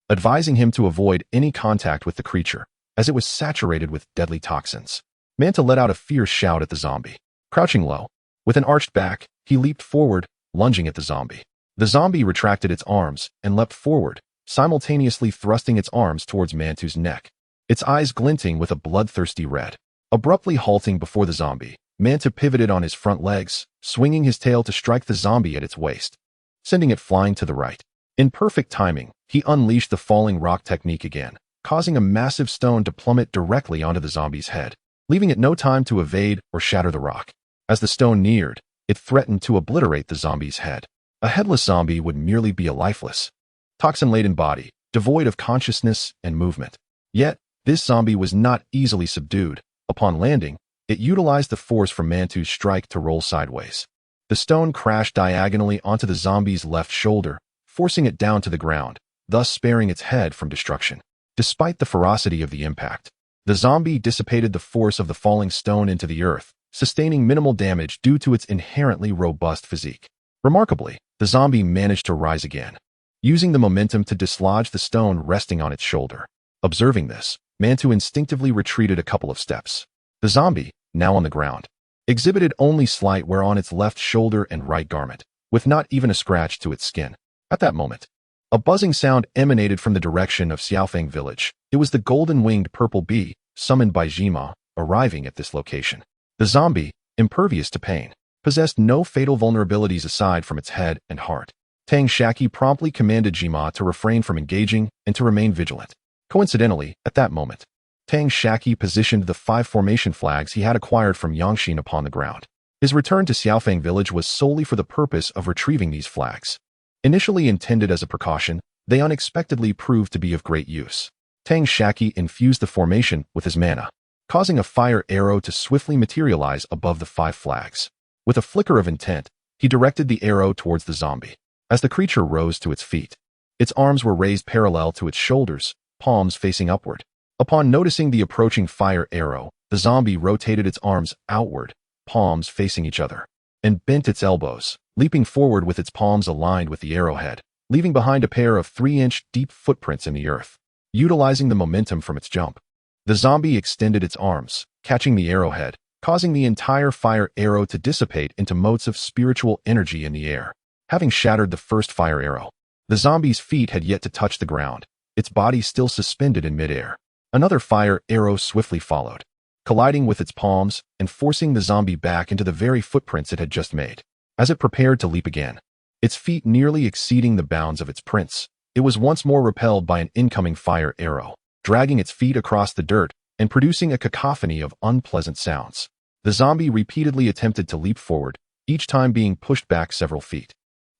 advising him to avoid any contact with the creature, as it was saturated with deadly toxins. Mantu let out a fierce shout at the zombie. Crouching low, with an arched back, he leaped forward, lunging at the zombie. The zombie retracted its arms and leapt forward, simultaneously thrusting its arms towards Mantu's neck, its eyes glinting with a bloodthirsty red. Abruptly halting before the zombie, Mantu pivoted on his front legs, swinging his tail to strike the zombie at its waist, sending it flying to the right. In perfect timing, he unleashed the falling rock technique again, causing a massive stone to plummet directly onto the zombie's head, leaving it no time to evade or shatter the rock. As the stone neared, it threatened to obliterate the zombie's head. A headless zombie would merely be a lifeless, toxin-laden body, devoid of consciousness and movement. Yet, this zombie was not easily subdued. Upon landing, it utilized the force from Mantu's strike to roll sideways. The stone crashed diagonally onto the zombie's left shoulder, forcing it down to the ground, thus sparing its head from destruction. Despite the ferocity of the impact, the zombie dissipated the force of the falling stone into the earth, sustaining minimal damage due to its inherently robust physique. Remarkably, the zombie managed to rise again, using the momentum to dislodge the stone resting on its shoulder. Observing this, Mantu instinctively retreated a couple of steps. The zombie, now on the ground, exhibited only slight wear on its left shoulder and right garment, with not even a scratch to its skin. At that moment, a buzzing sound emanated from the direction of Xiaofeng village. It was the golden-winged purple bee, summoned by Jima, arriving at this location. The zombie, impervious to pain, possessed no fatal vulnerabilities aside from its head and heart. Tang Shaqi promptly commanded Jima to refrain from engaging and to remain vigilant. Coincidentally, at that moment, Tang Shaqi positioned the 5 formation flags he had acquired from Yangxin upon the ground. His return to Xiaofeng village was solely for the purpose of retrieving these flags. Initially intended as a precaution, they unexpectedly proved to be of great use. Tang Shaqi infused the formation with his mana, causing a fire arrow to swiftly materialize above the 5 flags. With a flicker of intent, he directed the arrow towards the zombie. As the creature rose to its feet, its arms were raised parallel to its shoulders, palms facing upward. Upon noticing the approaching fire arrow, the zombie rotated its arms outward, palms facing each other, and bent its elbows, leaping forward with its palms aligned with the arrowhead, leaving behind a pair of 3-inch deep footprints in the earth. Utilizing the momentum from its jump, the zombie extended its arms, catching the arrowhead, causing the entire fire arrow to dissipate into motes of spiritual energy in the air. Having shattered the first fire arrow, the zombie's feet had yet to touch the ground, its body still suspended in midair. Another fire arrow swiftly followed, colliding with its palms and forcing the zombie back into the very footprints it had just made. As it prepared to leap again, its feet nearly exceeding the bounds of its prints, it was once more repelled by an incoming fire arrow, dragging its feet across the dirt and producing a cacophony of unpleasant sounds. The zombie repeatedly attempted to leap forward, each time being pushed back several feet.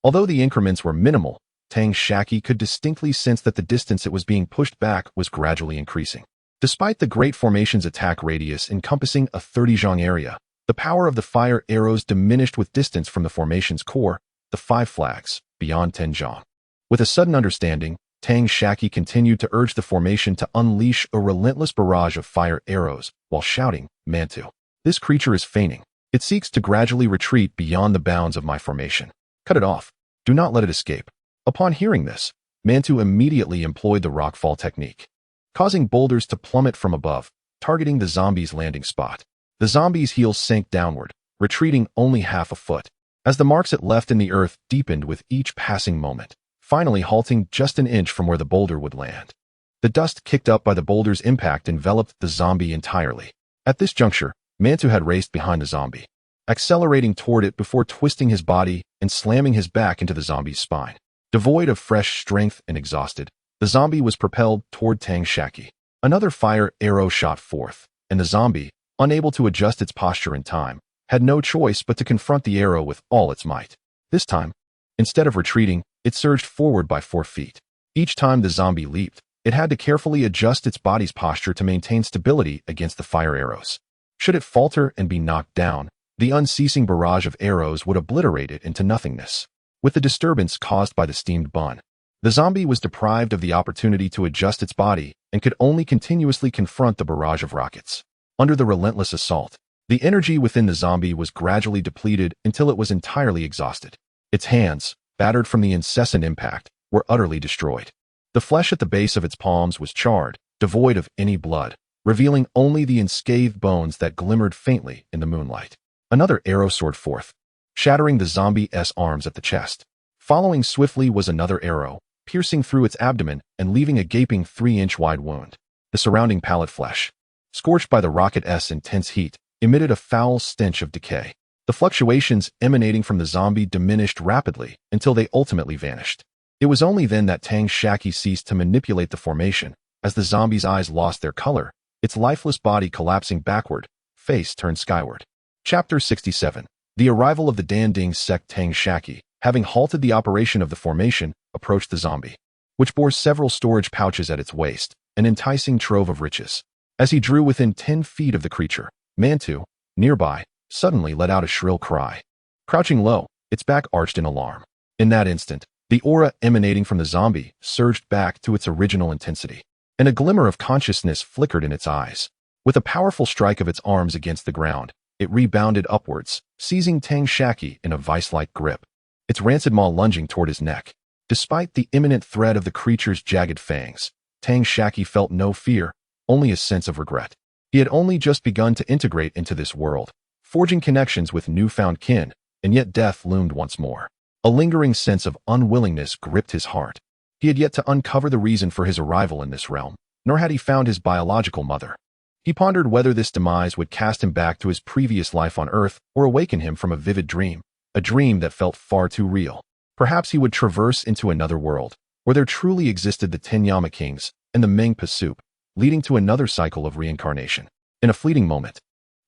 Although the increments were minimal, Tang Shaqi could distinctly sense that the distance it was being pushed back was gradually increasing. Despite the Great Formation's attack radius encompassing a 30 zhang area, The power of the fire arrows diminished with distance from the formation's core, the 5 flags, beyond Tenjiang. With a sudden understanding, Tang Shaqi continued to urge the formation to unleash a relentless barrage of fire arrows while shouting, "Mantu. This creature is feigning. It seeks to gradually retreat beyond the bounds of my formation. Cut it off. Do not let it escape." Upon hearing this, Mantu immediately employed the rockfall technique, causing boulders to plummet from above, targeting the zombie's landing spot. The zombie's heels sank downward, retreating only half a foot, as the marks it left in the earth deepened with each passing moment, finally halting just an inch from where the boulder would land. The dust kicked up by the boulder's impact enveloped the zombie entirely. At this juncture, Mantu had raced behind the zombie, accelerating toward it before twisting his body and slamming his back into the zombie's spine. Devoid of fresh strength and exhausted, the zombie was propelled toward Tang Shaqi. Another fire arrow shot forth, and the zombie, unable to adjust its posture in time, had no choice but to confront the arrow with all its might. This time, instead of retreating, it surged forward by 4 feet. Each time the zombie leaped, it had to carefully adjust its body's posture to maintain stability against the fire arrows. Should it falter and be knocked down, the unceasing barrage of arrows would obliterate it into nothingness. With the disturbance caused by the steamed bun, the zombie was deprived of the opportunity to adjust its body and could only continuously confront the barrage of rockets. Under the relentless assault, the energy within the zombie was gradually depleted until it was entirely exhausted. Its hands, battered from the incessant impact, were utterly destroyed. The flesh at the base of its palms was charred, devoid of any blood, revealing only the unscathed bones that glimmered faintly in the moonlight. Another arrow soared forth, shattering the zombie's arms at the chest. Following swiftly was another arrow, piercing through its abdomen and leaving a gaping 3-inch-wide wound. The surrounding palate flesh, scorched by the rocket's intense heat, emitted a foul stench of decay. The fluctuations emanating from the zombie diminished rapidly until they ultimately vanished. It was only then that Tang Shaqi ceased to manipulate the formation, as the zombie's eyes lost their color, its lifeless body collapsing backward, face turned skyward. Chapter 67. The arrival of the Danding sect. Tang Shaqi, having halted the operation of the formation, approached the zombie, which bore several storage pouches at its waist, an enticing trove of riches. As he drew within 10 feet of the creature, Mantu, nearby, suddenly let out a shrill cry. Crouching low, its back arched in alarm. In that instant, the aura emanating from the zombie surged back to its original intensity, and a glimmer of consciousness flickered in its eyes. With a powerful strike of its arms against the ground, it rebounded upwards, seizing Tang Shaqi in a vice-like grip, its rancid maw lunging toward his neck. Despite the imminent threat of the creature's jagged fangs, Tang Shaqi felt no fear, only a sense of regret. He had only just begun to integrate into this world, forging connections with newfound kin, and yet death loomed once more. A lingering sense of unwillingness gripped his heart. He had yet to uncover the reason for his arrival in this realm, nor had he found his biological mother. He pondered whether this demise would cast him back to his previous life on Earth or awaken him from a vivid dream, a dream that felt far too real. Perhaps he would traverse into another world, where there truly existed the Tenyama Kings and the Meng Pasup, leading to another cycle of reincarnation. In a fleeting moment,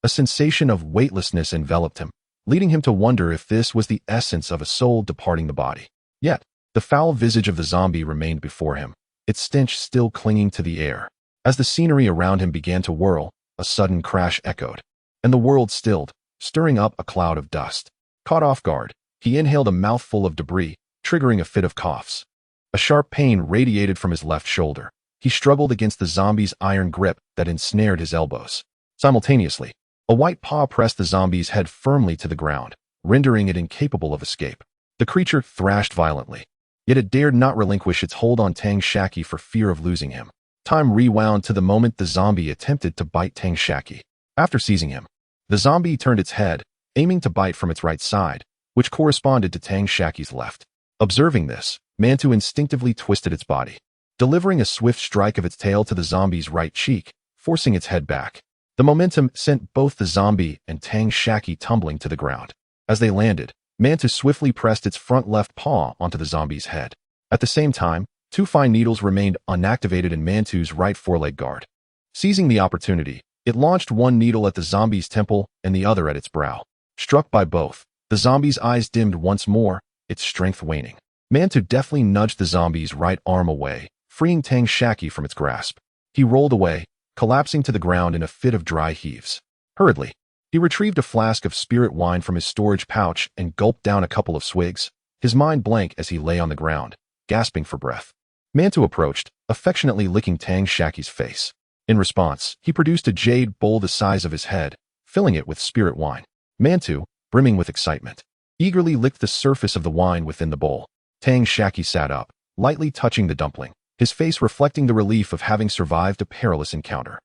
a sensation of weightlessness enveloped him, leading him to wonder if this was the essence of a soul departing the body. Yet, the foul visage of the zombie remained before him, its stench still clinging to the air. As the scenery around him began to whirl, a sudden crash echoed, and the world stilled, stirring up a cloud of dust. Caught off guard, he inhaled a mouthful of debris, triggering a fit of coughs. A sharp pain radiated from his left shoulder. He struggled against the zombie's iron grip that ensnared his elbows. Simultaneously, a white paw pressed the zombie's head firmly to the ground, rendering it incapable of escape. The creature thrashed violently, yet it dared not relinquish its hold on Tang Shaqi for fear of losing him. Time rewound to the moment the zombie attempted to bite Tang Shaqi. After seizing him, the zombie turned its head, aiming to bite from its right side, which corresponded to Tang Shaqi's left. Observing this, Mantu instinctively twisted its body, delivering a swift strike of its tail to the zombie's right cheek, forcing its head back. The momentum sent both the zombie and Tang Shaqi tumbling to the ground. As they landed, Mantu swiftly pressed its front left paw onto the zombie's head. At the same time, 2 fine needles remained unactivated in Mantu's right foreleg guard. Seizing the opportunity, it launched one needle at the zombie's temple and the other at its brow. Struck by both, the zombie's eyes dimmed once more, its strength waning. Mantu deftly nudged the zombie's right arm away, freeing Tang Shaqi from its grasp. He rolled away, collapsing to the ground in a fit of dry heaves. Hurriedly, He retrieved a flask of spirit wine from his storage pouch and gulped down a couple of swigs, his mind blank as he lay on the ground, gasping for breath. Mantu approached, affectionately licking Tang Shaqi's face. In response, he produced a jade bowl the size of his head, filling it with spirit wine. Mantu, brimming with excitement, eagerly licked the surface of the wine within the bowl. Tang Shaqi sat up, lightly touching the dumpling, his face reflecting the relief of having survived a perilous encounter.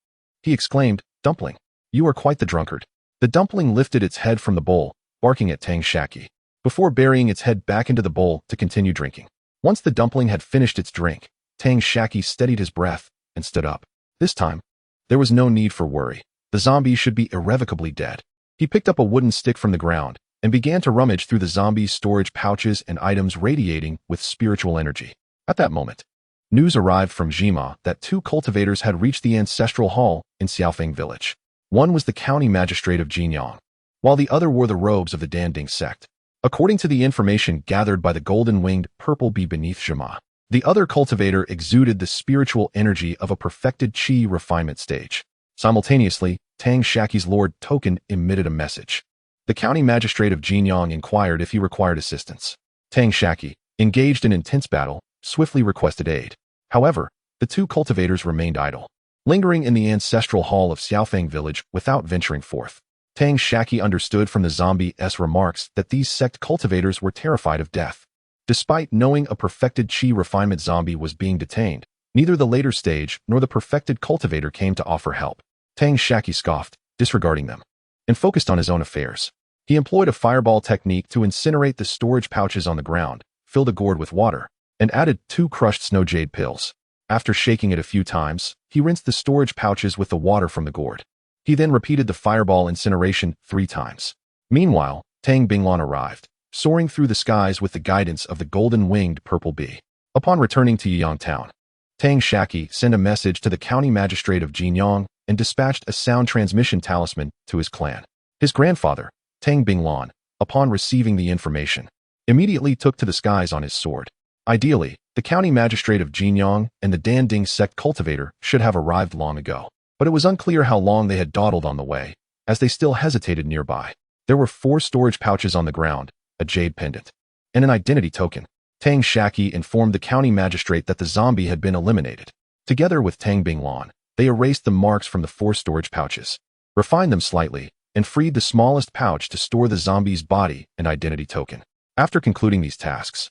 He exclaimed, "Dumpling, you are quite the drunkard." The dumpling lifted its head from the bowl, barking at Tang Shaqi, before burying its head back into the bowl to continue drinking. Once the dumpling had finished its drink, Tang Shaqi steadied his breath and stood up. This time, there was no need for worry. The zombie should be irrevocably dead. He picked up a wooden stick from the ground and began to rummage through the zombie's storage pouches and items radiating with spiritual energy. At that moment, news arrived from Jima that 2 cultivators had reached the ancestral hall in Xiaofeng village. One was the county magistrate of Jinyang, while the other wore the robes of the Danding sect. According to the information gathered by the golden-winged purple bee beneath Jima, the other cultivator exuded the spiritual energy of a perfected chi refinement stage. Simultaneously, Tang Shaqi's lord token emitted a message. The county magistrate of Jinyang inquired if he required assistance. Tang Shaqi, engaged in intense battle, swiftly requested aid. However, the 2 cultivators remained idle, lingering in the ancestral hall of Xiaofeng village without venturing forth. Tang Shaqi understood from the zombie's remarks that these sect cultivators were terrified of death. Despite knowing a perfected chi refinement zombie was being detained, neither the later stage nor the perfected cultivator came to offer help. Tang Shaqi scoffed, disregarding them, and focused on his own affairs. He employed a fireball technique to incinerate the storage pouches on the ground, filled a gourd with water, and added 2 crushed snow jade pills. After shaking it a few times, he rinsed the storage pouches with the water from the gourd. He then repeated the fireball incineration 3 times. Meanwhile, Tang Binglan arrived, soaring through the skies with the guidance of the golden-winged purple bee. Upon returning to Yiyang town, Tang Shaqi sent a message to the county magistrate of Jinyang and dispatched a sound transmission talisman to his clan. His grandfather, Tang Binglan, upon receiving the information, immediately took to the skies on his sword. Ideally, the county magistrate of Jinyang and the Danding sect cultivator should have arrived long ago, but it was unclear how long they had dawdled on the way, as they still hesitated nearby. There were 4 storage pouches on the ground, a jade pendant, and an identity token. Tang Shaqi informed the county magistrate that the zombie had been eliminated. Together with Tang Binglan, they erased the marks from the 4 storage pouches, refined them slightly, and freed the smallest pouch to store the zombie's body and identity token. After concluding these tasks,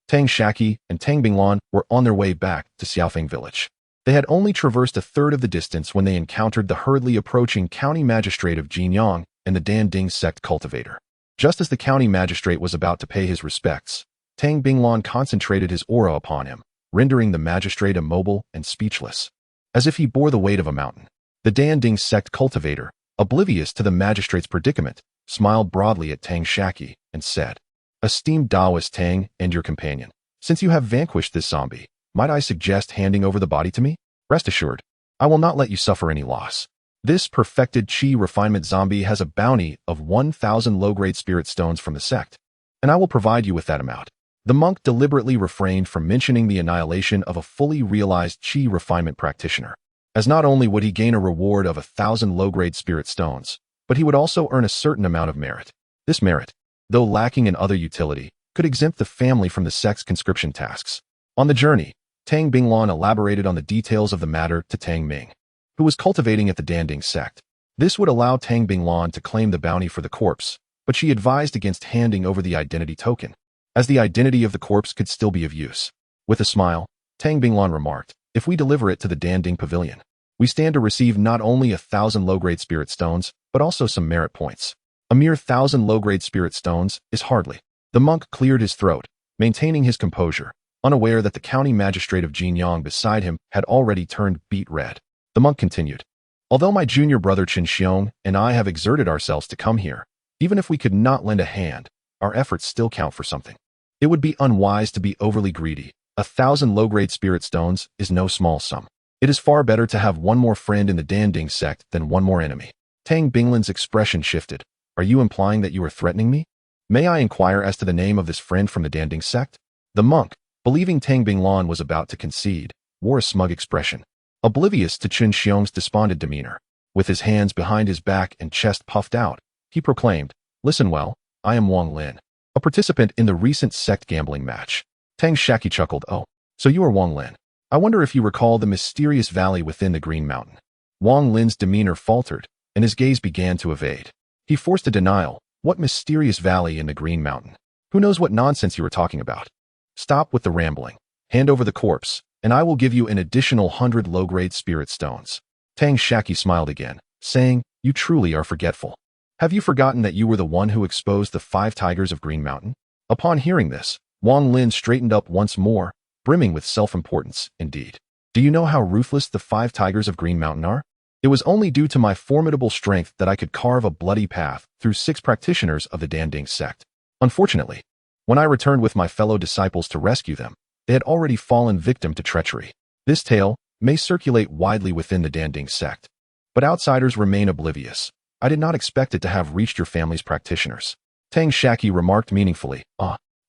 Tang Shaqi and Tang Binglan were on their way back to Xiaofeng village. They had only traversed a third of the distance when they encountered the hurriedly approaching county magistrate of Jinyang and the Danding sect cultivator. Just as the county magistrate was about to pay his respects, Tang Binglan concentrated his aura upon him, rendering the magistrate immobile and speechless, as if he bore the weight of a mountain. The Danding sect cultivator, oblivious to the magistrate's predicament, smiled broadly at Tang Shaqi and said, "Esteemed Taoist Tang and your companion, since you have vanquished this zombie, might I suggest handing over the body to me? Rest assured, I will not let you suffer any loss. This perfected chi refinement zombie has a bounty of 1,000 low-grade spirit stones from the sect, and I will provide you with that amount." The monk deliberately refrained from mentioning the annihilation of a fully realized chi refinement practitioner, as not only would he gain a reward of 1,000 low-grade spirit stones, but he would also earn a certain amount of merit. This merit, though lacking in other utility, could exempt the family from the sect's conscription tasks. On the journey, Tang Binglan elaborated on the details of the matter to Tang Ming, who was cultivating at the Danding sect. This would allow Tang Binglan to claim the bounty for the corpse, but she advised against handing over the identity token, as the identity of the corpse could still be of use. With a smile, Tang Binglan remarked, "If we deliver it to the Danding pavilion, we stand to receive not only 1,000 low-grade spirit stones, but also some merit points. A mere 1,000 low-grade spirit stones is hardly." The monk cleared his throat, maintaining his composure, unaware that the county magistrate of Jinyang beside him had already turned beet red. The monk continued, "Although my junior brother Chen Xiong and I have exerted ourselves to come here, even if we could not lend a hand, our efforts still count for something. It would be unwise to be overly greedy. 1,000 low-grade spirit stones is no small sum. It is far better to have one more friend in the Danding sect than one more enemy." Tang Binglan's expression shifted. "Are you implying that you are threatening me? May I inquire as to the name of this friend from the Danding sect?" The monk, believing Tang Binglan was about to concede, wore a smug expression, oblivious to Chen Xiong's despondent demeanor. With his hands behind his back and chest puffed out, He proclaimed, "Listen well, I am Wang Lin, a participant in the recent sect gambling match." Tang Shaqi chuckled, "Oh, so you are Wang Lin. I wonder if you recall the mysterious valley within the Green Mountain." Wang Lin's demeanor faltered, and his gaze began to evade. He forced a denial. "What mysterious valley in the Green Mountain? Who knows what nonsense you are talking about? Stop with the rambling. Hand over the corpse, and I will give you an additional 100 low-grade spirit stones." Tang Shaqi smiled again, saying, "You truly are forgetful. Have you forgotten that you were the one who exposed the 5 tigers of Green Mountain?" Upon hearing this, Wang Lin straightened up once more, brimming with self-importance, "Indeed. Do you know how ruthless the 5 tigers of Green Mountain are? It was only due to my formidable strength that I could carve a bloody path through 6 practitioners of the Danding sect. Unfortunately, when I returned with my fellow disciples to rescue them, they had already fallen victim to treachery. This tale may circulate widely within the Danding sect, but outsiders remain oblivious. I did not expect it to have reached your family's practitioners." Tang Shaqi remarked meaningfully,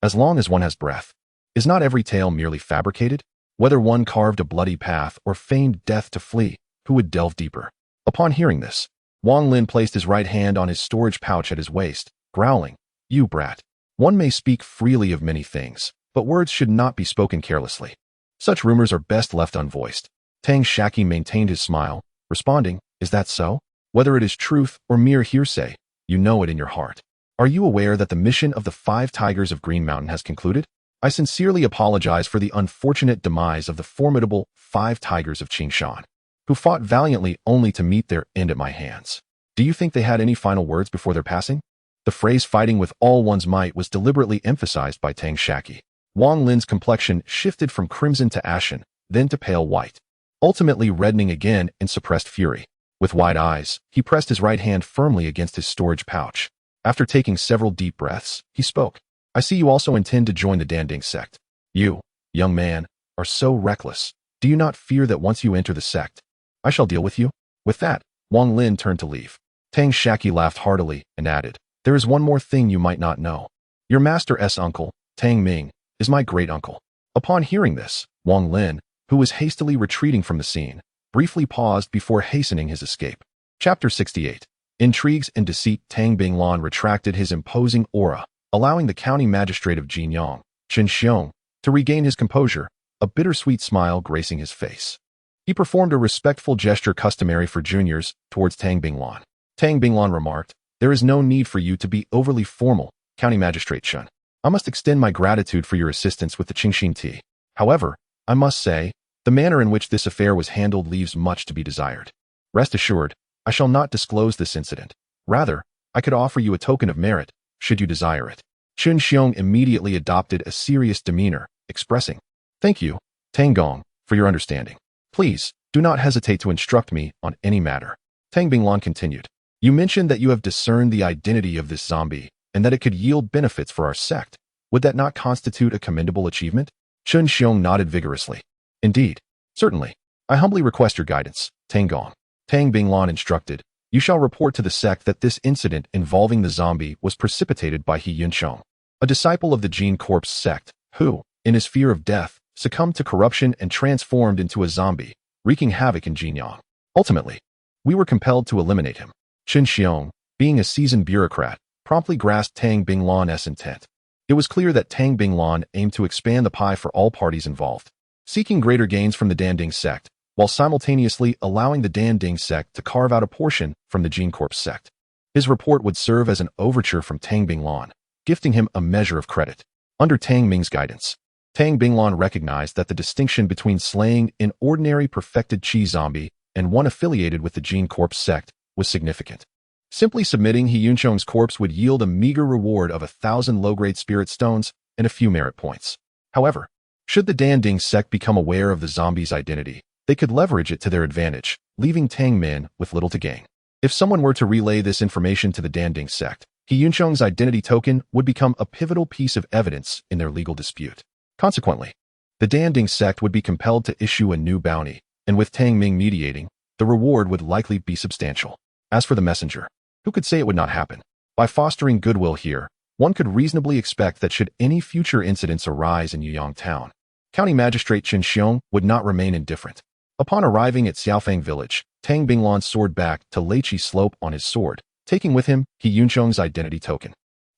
as long as one has breath. Is not every tale merely fabricated? Whether one carved a bloody path or feigned death to flee, who would delve deeper?" Upon hearing this, Wang Lin placed his right hand on his storage pouch at his waist, growling, "You brat. One may speak freely of many things, but words should not be spoken carelessly. Such rumors are best left unvoiced." Tang Shaqi maintained his smile, responding, "Is that so? Whether it is truth or mere hearsay, you know it in your heart. Are you aware that the mission of the 5 tigers of Green Mountain has concluded? I sincerely apologize for the unfortunate demise of the formidable 5 tigers of Qingshan, who fought valiantly only to meet their end at my hands. Do you think they had any final words before their passing?" The phrase "fighting with all one's might" was deliberately emphasized by Tang Shaqi. Wang Lin's complexion shifted from crimson to ashen, then to pale white, ultimately reddening again in suppressed fury. With wide eyes, he pressed his right hand firmly against his storage pouch. After taking several deep breaths, he spoke, "I see you also intend to join the Danding sect. You, young man, are so reckless. Do you not fear that once you enter the sect, I shall deal with you?" With that, Wang Lin turned to leave. Tang Shaqi laughed heartily and added, "There is one more thing you might not know. Your master's uncle, Tang Ming, is my great-uncle." Upon hearing this, Wang Lin, who was hastily retreating from the scene, briefly paused before hastening his escape. Chapter 68. Intrigues and Deceit. Tang Binglan retracted his imposing aura, allowing the county magistrate of Jinyang, Chen Xiong, to regain his composure, a bittersweet smile gracing his face. He performed a respectful gesture customary for juniors towards Tang Binglan. Tang Binglan remarked, "There is no need for you to be overly formal, County Magistrate Chen. I must extend my gratitude for your assistance with the Qingxin tea. However, I must say, the manner in which this affair was handled leaves much to be desired. Rest assured, I shall not disclose this incident. Rather, I could offer you a token of merit, should you desire it." Chen Xiong immediately adopted a serious demeanor, expressing, "Thank you, Tang Gong, for your understanding. Please, do not hesitate to instruct me on any matter." Tang Binglan continued, "You mentioned that you have discerned the identity of this zombie and that it could yield benefits for our sect. Would that not constitute a commendable achievement?" Chen Xiong nodded vigorously. "Indeed. Certainly. I humbly request your guidance, Tang Gong." Tang Binglan instructed, "You shall report to the sect that this incident involving the zombie was precipitated by He Yuncheng, a disciple of the Gene Corpse sect, who, in his fear of death, succumbed to corruption and transformed into a zombie, wreaking havoc in Jinyang. Ultimately, we were compelled to eliminate him." Chen Xiong, being a seasoned bureaucrat, promptly grasped Tang Binglan's intent. It was clear that Tang Binglan aimed to expand the pie for all parties involved, seeking greater gains from the Danding sect, while simultaneously allowing the Danding sect to carve out a portion from the Gene Corpse sect. His report would serve as an overture from Tang Binglan, gifting him a measure of credit. Under Tang Ming's guidance, Tang Binglan recognized that the distinction between slaying an ordinary perfected chi zombie and one affiliated with the Gene Corpse sect was significant. Simply submitting He Yuncheng's corpse would yield a meager reward of 1,000 low-grade spirit stones and a few merit points. However, should the Danding sect become aware of the zombie's identity, they could leverage it to their advantage, leaving Tang Min with little to gain. If someone were to relay this information to the Danding sect, He Yuncheng's identity token would become a pivotal piece of evidence in their legal dispute. Consequently, the Danding sect would be compelled to issue a new bounty, and with Tang Ming mediating, the reward would likely be substantial. As for the messenger, who could say it would not happen? By fostering goodwill here, one could reasonably expect that should any future incidents arise in Yuyang Town, County Magistrate Chen Xiong would not remain indifferent. Upon arriving at Xiaofang village, Tang Binglan soared back to Leichi Slope on his sword, taking with him He Yunqiang's identity token.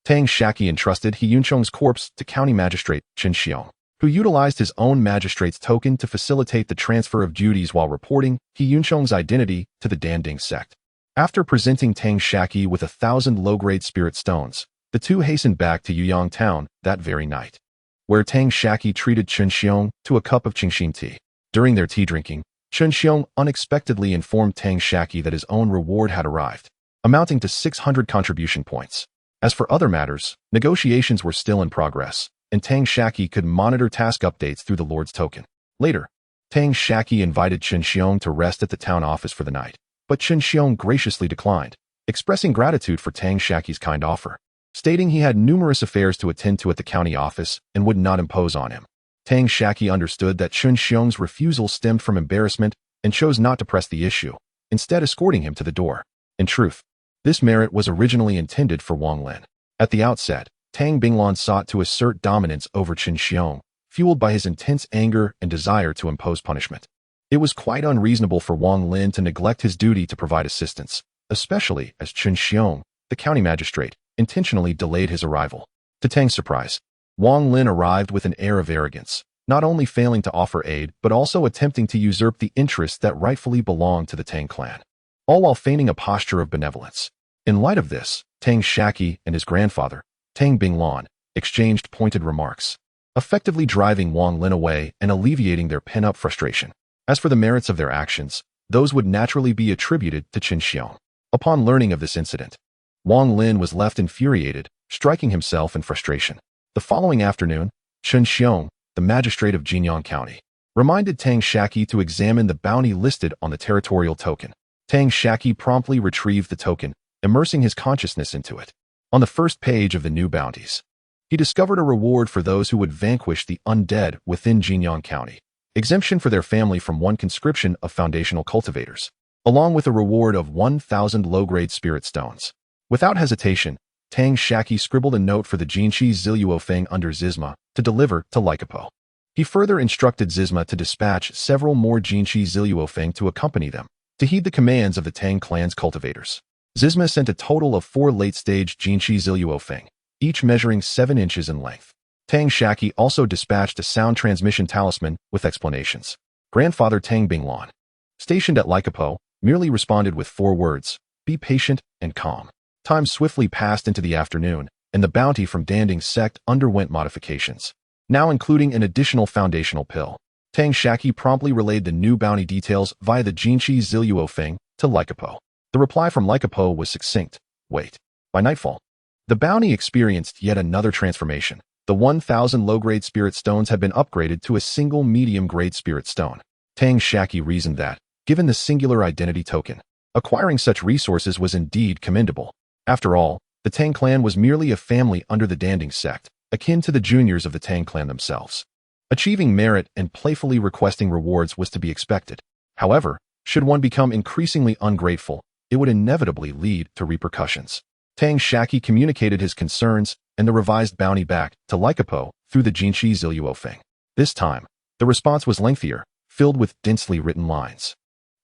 Tang Shaqi entrusted He Yunqiang's corpse to County Magistrate Xianxia, who utilized his own magistrate's token to facilitate the transfer of duties while reporting He Yunqiang's identity to the Danding sect. After presenting Tang Shaqi with 1,000 low-grade spirit stones, the two hastened back to Yuyang Town that very night, where Tang Shaqi treated Xiong to a cup of Qingxin tea. During their tea drinking, Xiong unexpectedly informed Tang Shaqi that his own reward had arrived, amounting to 600 contribution points. As for other matters, negotiations were still in progress, and Tang Shaqi could monitor task updates through the Lord's token. Later, Tang Shaqi invited Xiong to rest at the town office for the night, but Xiong graciously declined, expressing gratitude for Tang Shaqi's kind offer, stating he had numerous affairs to attend to at the county office and would not impose on him. Tang Shaqi understood that Xiong's refusal stemmed from embarrassment and chose not to press the issue, instead escorting him to the door. In truth, this merit was originally intended for Wang Lin. At the outset, Tang Binglan sought to assert dominance over Xiong, fueled by his intense anger and desire to impose punishment. It was quite unreasonable for Wang Lin to neglect his duty to provide assistance, especially as Xiong, the county magistrate, intentionally delayed his arrival. To Tang's surprise, Wang Lin arrived with an air of arrogance, not only failing to offer aid but also attempting to usurp the interests that rightfully belonged to the Tang clan, all while feigning a posture of benevolence. In light of this, Tang Shaqi and his grandfather, Tang Binglan, exchanged pointed remarks, effectively driving Wang Lin away and alleviating their pent-up frustration. As for the merits of their actions, those would naturally be attributed to Xiong. Upon learning of this incident, Wang Lin was left infuriated, striking himself in frustration. The following afternoon, Xiong, the magistrate of Jinyang County, reminded Tang Shaqi to examine the bounty listed on the territorial token. Tang Shaqi promptly retrieved the token, immersing his consciousness into it. On the first page of the new bounties, he discovered a reward for those who would vanquish the undead within Jinyang County, exemption for their family from 1 conscription of foundational cultivators, along with a reward of 1,000 low-grade spirit stones. Without hesitation, Tang Shaqi scribbled a note for the Jinshi Ziluofeng under Zizma to deliver to Lycopo. He further instructed Zizma to dispatch several more Jinshi Ziluofeng to accompany them, to heed the commands of the Tang clan's cultivators. Zizma sent a total of 4 late-stage Jinshi Ziluofeng, each measuring 7 inches in length. Tang Shaqi also dispatched a sound transmission talisman with explanations. Grandfather Tang Binglan, stationed at Lycopo, merely responded with 4 words: be patient and calm. Time swiftly passed into the afternoon, and the bounty from Danding sect underwent modifications, now including an additional foundational pill. Tang Shaqi promptly relayed the new bounty details via the Jinshi Ziluofeng to Lycopo. The reply from Lycopo was succinct: wait. By nightfall, the bounty experienced yet another transformation. The 1,000 low-grade spirit stones had been upgraded to a single medium-grade spirit stone. Tang Shaqi reasoned that, given the singular identity token, acquiring such resources was indeed commendable. After all, the Tang clan was merely a family under the Danding sect, akin to the juniors of the Tang clan themselves. Achieving merit and playfully requesting rewards was to be expected. However, should one become increasingly ungrateful, it would inevitably lead to repercussions. Tang Shaqi communicated his concerns and the revised bounty back to Lycopo through the Jinshi Ziluofeng. This time, the response was lengthier, filled with densely written lines.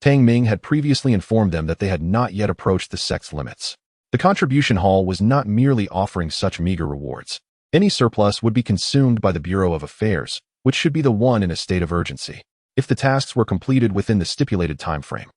Tang Ming had previously informed them that they had not yet approached the sect's limits. The contribution hall was not merely offering such meager rewards. Any surplus would be consumed by the Bureau of Affairs, which should be the one in a state of urgency. If the tasks were completed within the stipulated time frame,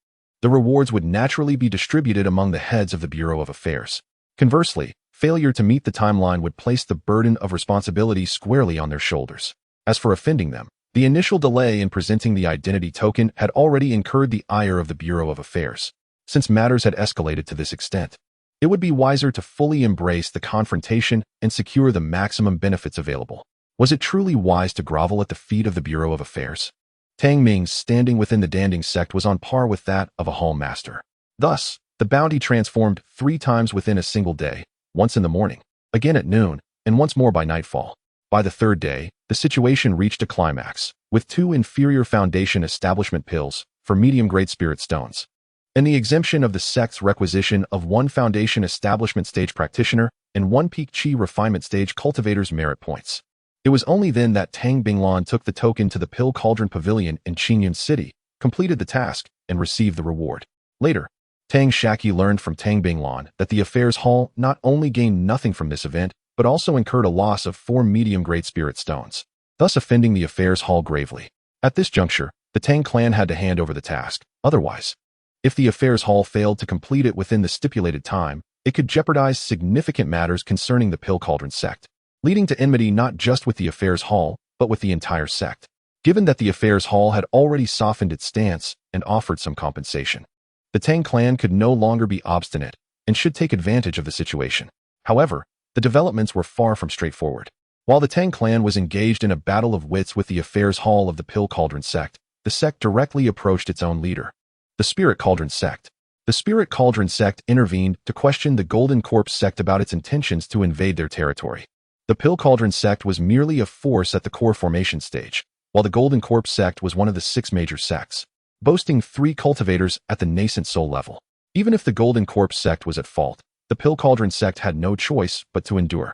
the rewards would naturally be distributed among the heads of the Bureau of Affairs. Conversely, failure to meet the timeline would place the burden of responsibility squarely on their shoulders. As for offending them, the initial delay in presenting the identity token had already incurred the ire of the Bureau of Affairs. Since matters had escalated to this extent, it would be wiser to fully embrace the confrontation and secure the maximum benefits available. Was it truly wise to grovel at the feet of the Bureau of Affairs? Tang Ming's standing within the Danding sect was on par with that of a hall master. Thus, the bounty transformed 3 times within a single day, once in the morning, again at noon, and once more by nightfall. By the 3rd day, the situation reached a climax, with 2 inferior foundation establishment pills for medium-grade spirit stones, and the exemption of the sect's requisition of 1 foundation establishment stage practitioner and 1 peak chi refinement stage cultivator's merit points. It was only then that Tang Binglan took the token to the Pill Cauldron Pavilion in Qingyun City, completed the task, and received the reward. Later, Tang Shaqi learned from Tang Binglan that the Affairs Hall not only gained nothing from this event, but also incurred a loss of 4 medium-grade spirit stones, thus offending the Affairs Hall gravely. At this juncture, the Tang clan had to hand over the task. Otherwise, if the Affairs Hall failed to complete it within the stipulated time, it could jeopardize significant matters concerning the Pill Cauldron sect, leading to enmity not just with the Affairs Hall, but with the entire sect. Given that the Affairs Hall had already softened its stance and offered some compensation, the Tang clan could no longer be obstinate and should take advantage of the situation. However, the developments were far from straightforward. While the Tang clan was engaged in a battle of wits with the Affairs Hall of the Pill Cauldron sect, the sect directly approached its own leader, the Spirit Cauldron sect. The Spirit Cauldron sect intervened to question the Golden Corpse sect about its intentions to invade their territory. The Pill Cauldron sect was merely a force at the core formation stage, while the Golden Corpse sect was one of the 6 major sects, boasting 3 cultivators at the nascent soul level. Even if the Golden Corpse sect was at fault, the Pill Cauldron sect had no choice but to endure.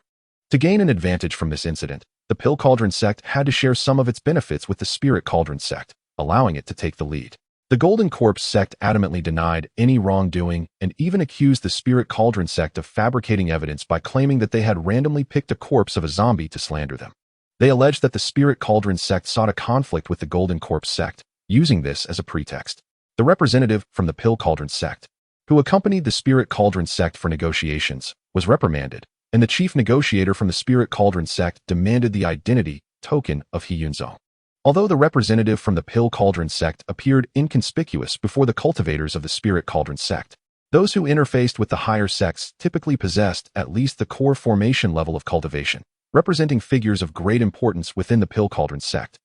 To gain an advantage from this incident, the Pill Cauldron sect had to share some of its benefits with the Spirit Cauldron sect, allowing it to take the lead. The Golden Corpse sect adamantly denied any wrongdoing and even accused the Spirit Cauldron sect of fabricating evidence by claiming that they had randomly picked a corpse of a zombie to slander them. They alleged that the Spirit Cauldron sect sought a conflict with the Golden Corpse sect, using this as a pretext. The representative from the Pill Cauldron sect, who accompanied the Spirit Cauldron sect for negotiations, was reprimanded, and the chief negotiator from the Spirit Cauldron sect demanded the identity token of Xianxia. Although the representative from the Pill Cauldron sect appeared inconspicuous before the cultivators of the Spirit Cauldron sect, those who interfaced with the higher sects typically possessed at least the core formation level of cultivation, representing figures of great importance within the Pill Cauldron sect.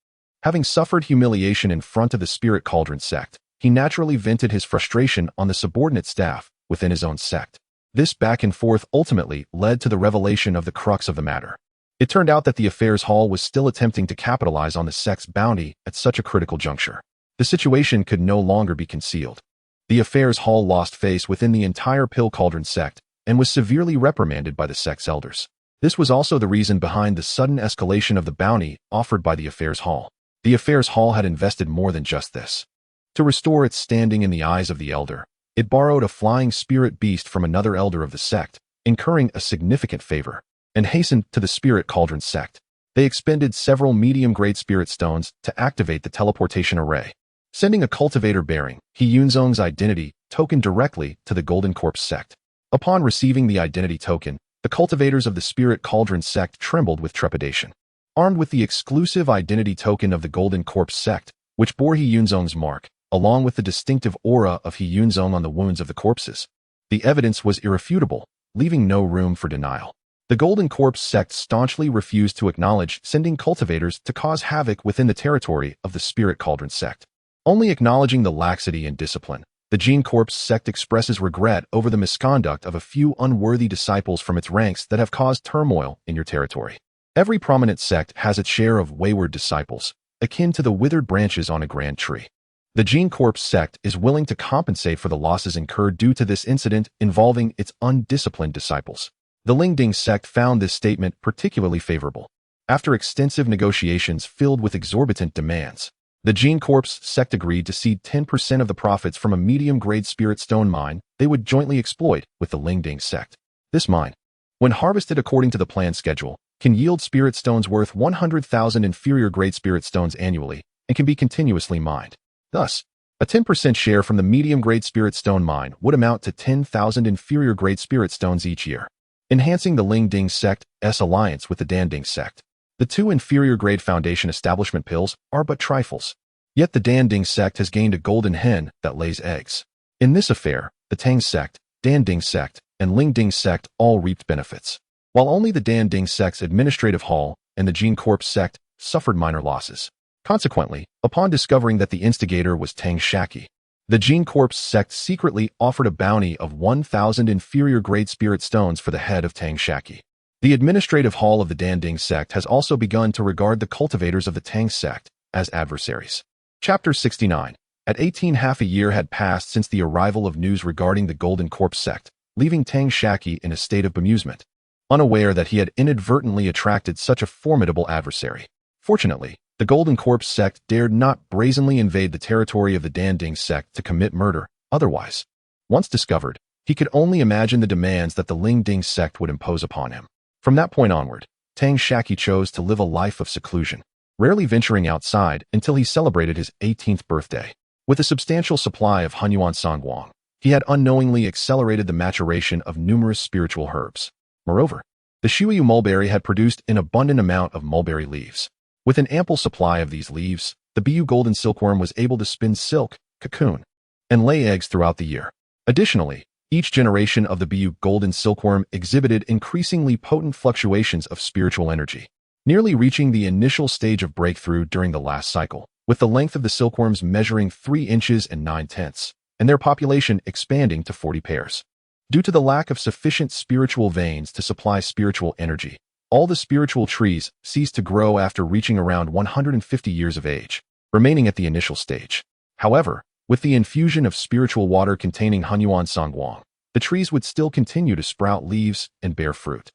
Having suffered humiliation in front of the Spirit Cauldron sect, he naturally vented his frustration on the subordinate staff within his own sect. This back and forth ultimately led to the revelation of the crux of the matter. It turned out that the Affairs Hall was still attempting to capitalize on the sect's bounty at such a critical juncture. The situation could no longer be concealed. The Affairs Hall lost face within the entire Pill Cauldron sect and was severely reprimanded by the sect's elders. This was also the reason behind the sudden escalation of the bounty offered by the Affairs Hall. The Affairs Hall had invested more than just this. To restore its standing in the eyes of the elder, it borrowed a flying spirit beast from another elder of the sect, incurring a significant favor, and hastened to the Spirit Cauldron sect. They expended several medium-grade spirit stones to activate the teleportation array, sending a cultivator bearing Xianxia's identity token directly to the Golden Corpse sect. Upon receiving the identity token, the cultivators of the Spirit Cauldron sect trembled with trepidation. Armed with the exclusive identity token of the Golden Corpse sect, which bore Xianxia's mark, along with the distinctive aura of Xianxia on the wounds of the corpses, the evidence was irrefutable, leaving no room for denial. The Golden Corpse sect staunchly refused to acknowledge sending cultivators to cause havoc within the territory of the Spirit Cauldron sect. Only acknowledging the laxity and discipline, the Gene Corpse sect expresses regret over the misconduct of a few unworthy disciples from its ranks that have caused turmoil in your territory. Every prominent sect has its share of wayward disciples, akin to the withered branches on a grand tree. The Gene Corpse sect is willing to compensate for the losses incurred due to this incident involving its undisciplined disciples. The Lingding sect found this statement particularly favorable. After extensive negotiations filled with exorbitant demands, the Gene Corpse sect agreed to cede 10% of the profits from a medium-grade spirit stone mine they would jointly exploit with the Lingding sect. This mine, when harvested according to the planned schedule, can yield spirit stones worth 100,000 inferior-grade spirit stones annually and can be continuously mined. Thus, a 10% share from the medium-grade spirit stone mine would amount to 10,000 inferior-grade spirit stones each year, enhancing the Lingding sect's alliance with the Danding sect. The 2 inferior-grade foundation establishment pills are but trifles. Yet the Danding sect has gained a golden hen that lays eggs. In this affair, the Tang sect, Danding sect, and Lingding sect all reaped benefits, while only the Danding sect's administrative hall and the Gene Corpse sect suffered minor losses. Consequently, upon discovering that the instigator was Tang Shaqi, the Gene Corpse sect secretly offered a bounty of 1,000 inferior-grade spirit stones for the head of Tang Shaqi. The administrative hall of the Danding sect has also begun to regard the cultivators of the Tang sect as adversaries. Chapter 69. At 18, half a year had passed since the arrival of news regarding the Golden Corpse sect, leaving Tang Shaqi in a state of bemusement, unaware that he had inadvertently attracted such a formidable adversary. Fortunately, the Golden Corpse sect dared not brazenly invade the territory of the Danding sect to commit murder. Otherwise, Once discovered, he could only imagine the demands that the Ling Ding sect would impose upon him. From that point onward, Tang Shaqi chose to live a life of seclusion, rarely venturing outside until he celebrated his 18th birthday. With a substantial supply of Hunyuan Songguang, he had unknowingly accelerated the maturation of numerous spiritual herbs. Moreover, the Shuyu mulberry had produced an abundant amount of mulberry leaves. With an ample supply of these leaves, the Bu golden silkworm was able to spin silk, cocoon, and lay eggs throughout the year. Additionally, each generation of the Bu golden silkworm exhibited increasingly potent fluctuations of spiritual energy, nearly reaching the initial stage of breakthrough during the last cycle, with the length of the silkworms measuring 3 inches and 9/10, and their population expanding to 40 pairs. Due to the lack of sufficient spiritual veins to supply spiritual energy, all the spiritual trees ceased to grow after reaching around 150 years of age, remaining at the initial stage. However, with the infusion of spiritual water containing Hunyuan Songguang, the trees would still continue to sprout leaves and bear fruit.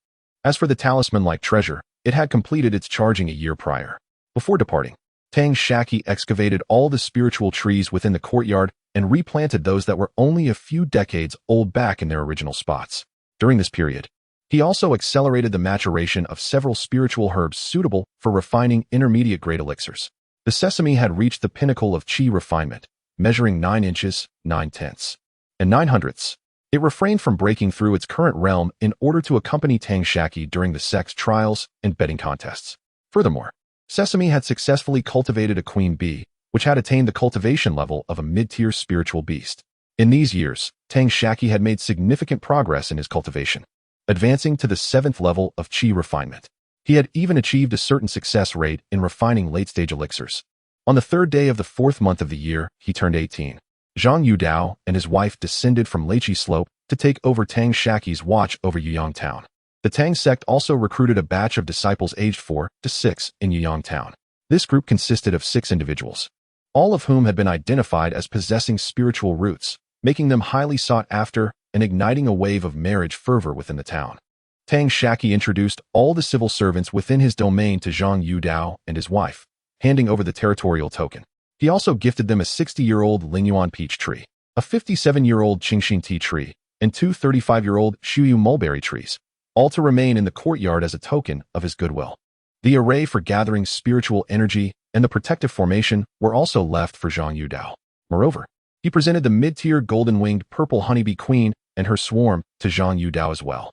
As for the talisman-like treasure, it had completed its charging a year prior. Before departing, Tang Shaqi excavated all the spiritual trees within the courtyard and replanted those that were only a few decades old back in their original spots. During this period, he also accelerated the maturation of several spiritual herbs suitable for refining intermediate-grade elixirs. The sesame had reached the pinnacle of qi refinement, measuring 9 inches, 9/10, and 9/100. It refrained from breaking through its current realm in order to accompany Tang Shaqi during the sex trials and betting contests. Furthermore, Sesame had successfully cultivated a queen bee, which had attained the cultivation level of a mid-tier spiritual beast. In these years, Tang Shaqi had made significant progress in his cultivation, advancing to the 7th level of qi refinement. He had even achieved a certain success rate in refining late-stage elixirs. On the 3rd day of the 4th month of the year, he turned 18. Zhang Yudao and his wife descended from Leichi Slope to take over Tang Shaqi's watch over Yuyang Town. The Tang sect also recruited a batch of disciples aged 4 to 6 in Yuyang Town. This group consisted of 6 individuals, all of whom had been identified as possessing spiritual roots, making them highly sought after and igniting a wave of marriage fervor within the town. Tang Shaqi introduced all the civil servants within his domain to Zhang Yudao and his wife, handing over the territorial token. He also gifted them a 60-year-old Lingyuan peach tree, a 57-year-old Qingxin tea tree, and 2 35-year-old Shuyu mulberry trees, all to remain in the courtyard as a token of his goodwill. The array for gathering spiritual energy and the protective formation were also left for Zhang Yudao. Moreover, he presented the mid-tier golden-winged purple honeybee queen and her swarm to Zhang Yudao as well.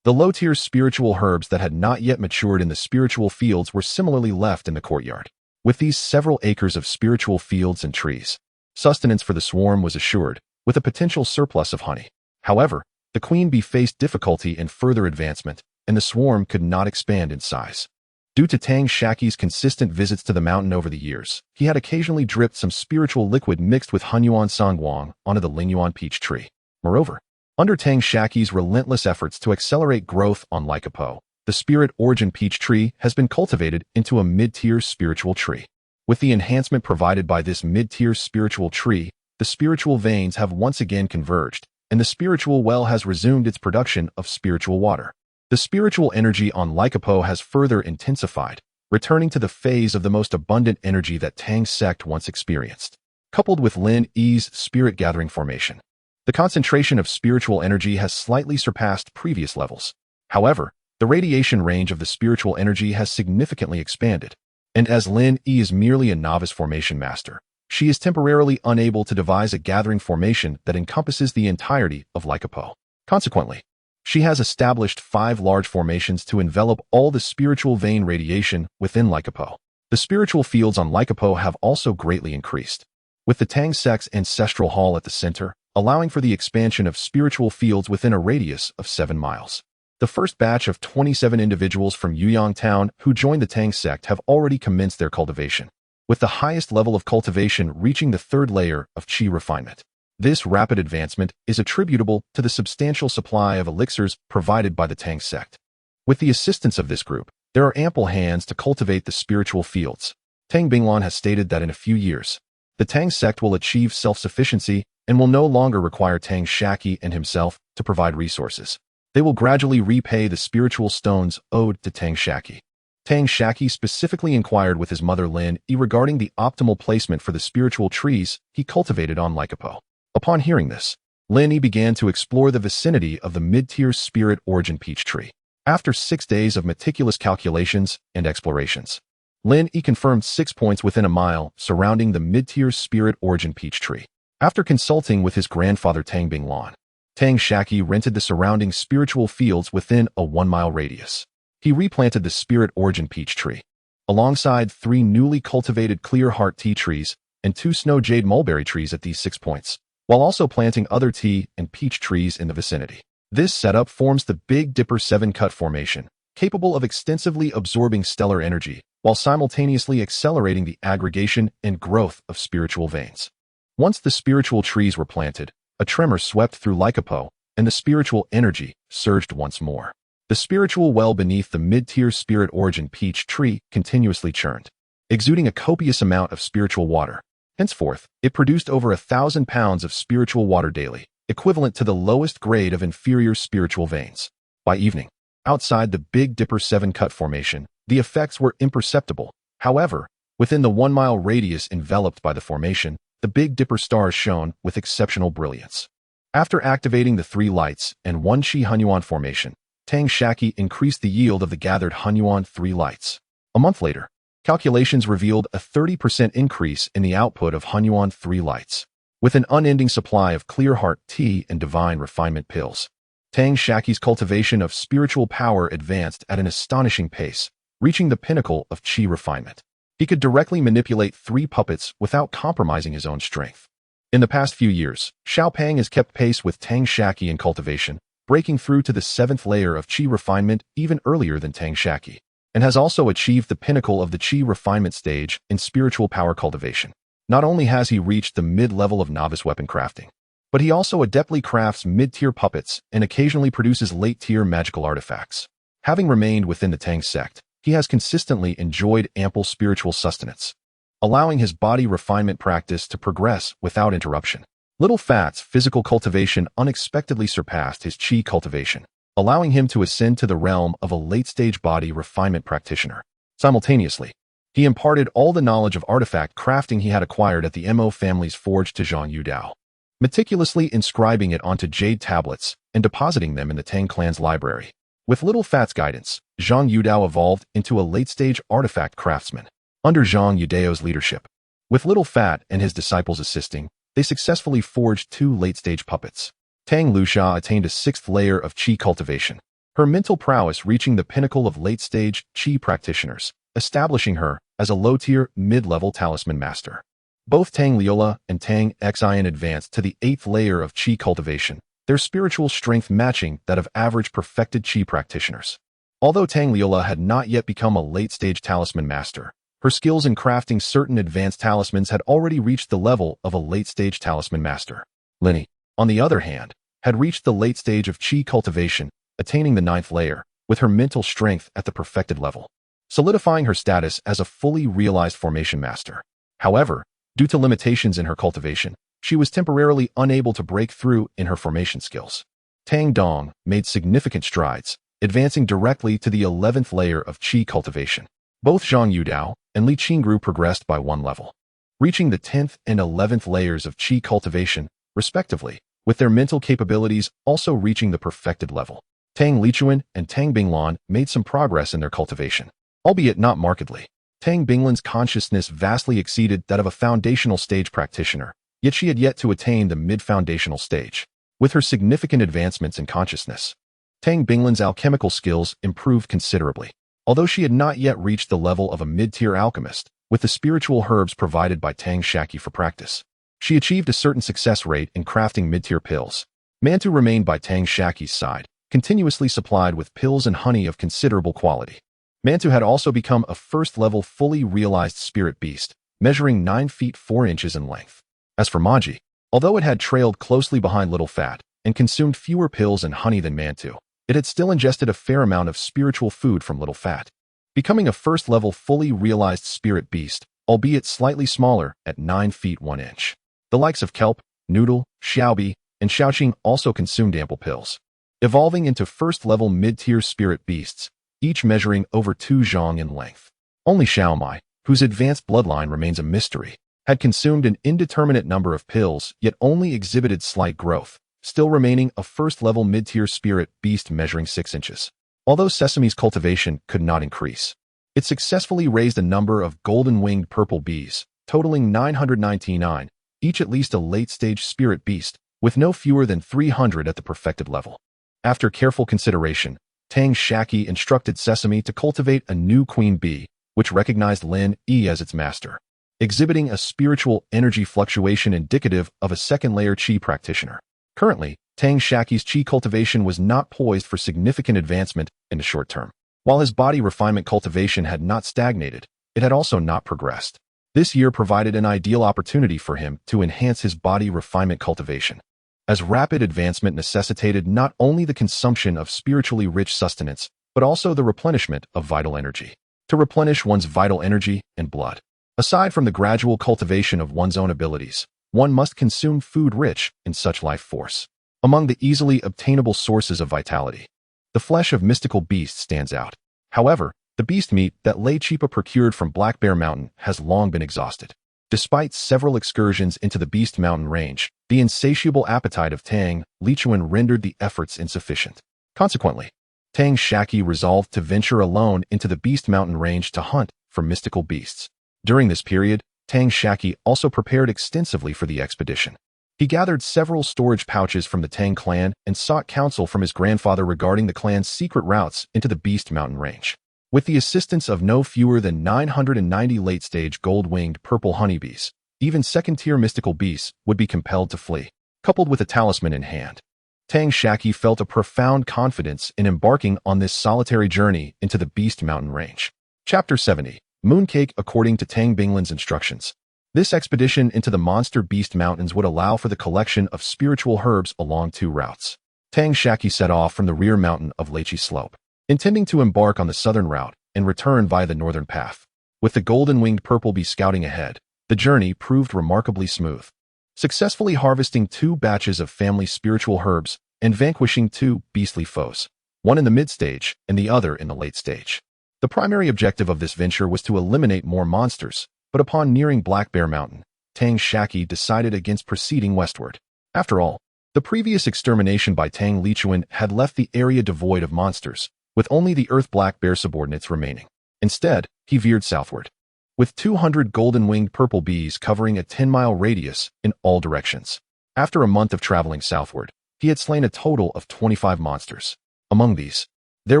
The low-tier spiritual herbs that had not yet matured in the spiritual fields were similarly left in the courtyard. With these several acres of spiritual fields and trees, sustenance for the swarm was assured, with a potential surplus of honey. However, the queen bee faced difficulty in further advancement, and the swarm could not expand in size. Due to Tang Shaqi's consistent visits to the mountain over the years, he had occasionally dripped some spiritual liquid mixed with Hunyuan Songguang onto the Lingyuan peach tree. Moreover, under Tang Shaqi's relentless efforts to accelerate growth on Lycopo, the spirit origin peach tree has been cultivated into a mid-tier spiritual tree. With the enhancement provided by this mid-tier spiritual tree, the spiritual veins have once again converged, and the spiritual well has resumed its production of spiritual water. The spiritual energy on Lycopo has further intensified, returning to the phase of the most abundant energy that Tang's sect once experienced. Coupled with Lin Yi's spirit-gathering formation, the concentration of spiritual energy has slightly surpassed previous levels. However, the radiation range of the spiritual energy has significantly expanded, and as Lin Yi is merely a novice formation master, she is temporarily unable to devise a gathering formation that encompasses the entirety of Lycopo. Consequently, she has established 5 large formations to envelop all the spiritual vein radiation within Lycopo. The spiritual fields on Lycopo have also greatly increased, with the Tang sect's ancestral hall at the center, allowing for the expansion of spiritual fields within a radius of 7 miles. The first batch of 27 individuals from Yuyang Town who joined the Tang sect have already commenced their cultivation, with the highest level of cultivation reaching the 3rd layer of qi refinement. This rapid advancement is attributable to the substantial supply of elixirs provided by the Tang sect. With the assistance of this group, there are ample hands to cultivate the spiritual fields. Tang Binglan has stated that in a few years, the Tang sect will achieve self-sufficiency and will no longer require Tang Shaqi and himself to provide resources. They will gradually repay the spiritual stones owed to Tang Shaqi. Tang Shaqi specifically inquired with his mother Lin Yi regarding the optimal placement for the spiritual trees he cultivated on Lycopo. Upon hearing this, Lin began to explore the vicinity of the mid-tier spirit origin peach tree. After 6 days of meticulous calculations and explorations, Lin confirmed 6 points within a mile surrounding the mid-tier spirit origin peach tree. After consulting with his grandfather Tang Binglan, Tang Shaqi rented the surrounding spiritual fields within a 1-mile radius. He replanted the spirit origin peach tree, alongside 3 newly cultivated clear heart tea trees and 2 snow jade mulberry trees at these 6 points, while also planting other tea and peach trees in the vicinity. This setup forms the Big Dipper 7-cut formation, capable of extensively absorbing stellar energy while simultaneously accelerating the aggregation and growth of spiritual veins. Once the spiritual trees were planted, a tremor swept through Lycopo, and the spiritual energy surged once more. The spiritual well beneath the mid-tier spirit origin peach tree continuously churned, exuding a copious amount of spiritual water. Henceforth, it produced over 1,000 pounds of spiritual water daily, equivalent to the lowest grade of inferior spiritual veins. By evening, outside the Big Dipper 7-cut formation, the effects were imperceptible. However, within the 1-mile radius enveloped by the formation, the Big Dipper stars shone with exceptional brilliance. After activating the 3 lights and 1 Qi Hunyuan formation, Tang Shaqi increased the yield of the gathered Hunyuan 3 lights. A month later, calculations revealed a 30% increase in the output of Hunyuan 3 lights. With an unending supply of clear heart tea and divine refinement pills, Tang Shaqi's cultivation of spiritual power advanced at an astonishing pace, reaching the pinnacle of Qi refinement. He could directly manipulate 3 puppets without compromising his own strength. In the past few years, Xiaopeng has kept pace with Tang Shaqi in cultivation, breaking through to the 7th layer of Qi refinement even earlier than Tang Shaqi, and has also achieved the pinnacle of the Qi refinement stage in spiritual power cultivation. Not only has he reached the mid-level of novice weapon crafting, but he also adeptly crafts mid-tier puppets and occasionally produces late-tier magical artifacts. Having remained within the Tang sect, he has consistently enjoyed ample spiritual sustenance, allowing his body refinement practice to progress without interruption. Little Fat's physical cultivation unexpectedly surpassed his Qi cultivation, allowing him to ascend to the realm of a late-stage body refinement practitioner. Simultaneously, he imparted all the knowledge of artifact crafting he had acquired at the Mo family's forge to Zhang Yudao, meticulously inscribing it onto jade tablets and depositing them in the Tang clan's library. With Little Fat's guidance, Zhang Yudao evolved into a late-stage artifact craftsman. Under Zhang Yudao's leadership, with Little Fat and his disciples assisting, they successfully forged 2 late-stage puppets. Tang Luxia attained a 6th layer of Qi cultivation, her mental prowess reaching the pinnacle of late-stage Qi practitioners, establishing her as a low-tier, mid-level talisman master. Both Tang Liola and Tang Xian advanced to the 8th layer of Qi cultivation, their spiritual strength matching that of average perfected Qi practitioners. Although Tang Liola had not yet become a late-stage talisman master, her skills in crafting certain advanced talismans had already reached the level of a late-stage talisman master. Lin, on the other hand, had reached the late stage of Qi cultivation, attaining the 9th layer, with her mental strength at the perfected level, solidifying her status as a fully realized formation master. However, due to limitations in her cultivation, she was temporarily unable to break through in her formation skills. Tang Dong made significant strides, advancing directly to the 11th layer of Qi cultivation. Both Zhang Yudao and Li Qingru progressed by 1 level, reaching the 10th and 11th layers of Qi cultivation, respectively, with their mental capabilities also reaching the perfected level. Tang Lichuan and Tang Binglan made some progress in their cultivation, albeit not markedly. Tang Binglan's consciousness vastly exceeded that of a foundational stage practitioner, yet she had yet to attain the mid-foundational stage. With her significant advancements in consciousness, Tang Binglan's alchemical skills improved considerably. Although she had not yet reached the level of a mid-tier alchemist, with the spiritual herbs provided by Tang Shaqi for practice, she achieved a certain success rate in crafting mid-tier pills. Mantu remained by Tang Shaqi's side, continuously supplied with pills and honey of considerable quality. Mantu had also become a first-level fully realized spirit beast, measuring 9 feet 4 inches in length. As for Maji, although it had trailed closely behind Little Fat and consumed fewer pills and honey than Mantu, it had still ingested a fair amount of spiritual food from Little Fat, becoming a first-level fully realized spirit beast, albeit slightly smaller at 9 feet 1 inch. The likes of Kelp, Noodle, Xiaobi, and Xiaoqing also consumed ample pills, evolving into first-level mid-tier spirit beasts, each measuring over 2 zhang in length. Only Xiaomai, whose advanced bloodline remains a mystery, had consumed an indeterminate number of pills yet only exhibited slight growth, still remaining a first-level mid-tier spirit beast measuring 6 inches. Although Sesame's cultivation could not increase, it successfully raised a number of golden-winged purple bees, totaling 999, each at least a late-stage spirit beast, with no fewer than 300 at the perfected level. After careful consideration, Tang Shaqi instructed Sesame to cultivate a new queen bee, which recognized Lin Yi as its master, exhibiting a spiritual energy fluctuation indicative of a second-layer qi practitioner. Currently, Tang Shaqi's qi cultivation was not poised for significant advancement in the short term. While his body refinement cultivation had not stagnated, it had also not progressed. This year provided an ideal opportunity for him to enhance his body refinement cultivation, as rapid advancement necessitated not only the consumption of spiritually rich sustenance, but also the replenishment of vital energy. To replenish one's vital energy and blood, aside from the gradual cultivation of one's own abilities, one must consume food rich in such life force. Among the easily obtainable sources of vitality, the flesh of mystical beasts stands out. However, the beast meat that Lei Chipa procured from Black Bear Mountain has long been exhausted. Despite several excursions into the Beast Mountain range, the insatiable appetite of Tang Lichuan rendered the efforts insufficient. Consequently, Tang Shaqi resolved to venture alone into the Beast Mountain range to hunt for mystical beasts. During this period, Tang Shaqi also prepared extensively for the expedition. He gathered several storage pouches from the Tang clan and sought counsel from his grandfather regarding the clan's secret routes into the Beast Mountain range. With the assistance of no fewer than 990 late-stage gold-winged purple honeybees, even second-tier mystical beasts would be compelled to flee. Coupled with a talisman in hand, Tang Shaqi felt a profound confidence in embarking on this solitary journey into the Beast Mountain range. Chapter 70. Mooncake according to Tang Binglan's instructions. This expedition into the monster Beast Mountains would allow for the collection of spiritual herbs along 2 routes. Tang Shaqi set off from the rear mountain of Lechi Slope, intending to embark on the southern route and return via the northern path. With the golden-winged purple bee scouting ahead, the journey proved remarkably smooth, successfully harvesting 2 batches of family spiritual herbs and vanquishing 2 beastly foes, one in the mid-stage and the other in the late stage. The primary objective of this venture was to eliminate more monsters, but upon nearing Black Bear Mountain, Tang Shaqi decided against proceeding westward. After all, the previous extermination by Tang Lichuan had left the area devoid of monsters, with only the Earth Black Bear subordinates remaining. Instead, he veered southward, with 200 golden-winged purple bees covering a 10-mile radius in all directions. After a month of traveling southward, he had slain a total of 25 monsters. Among these, there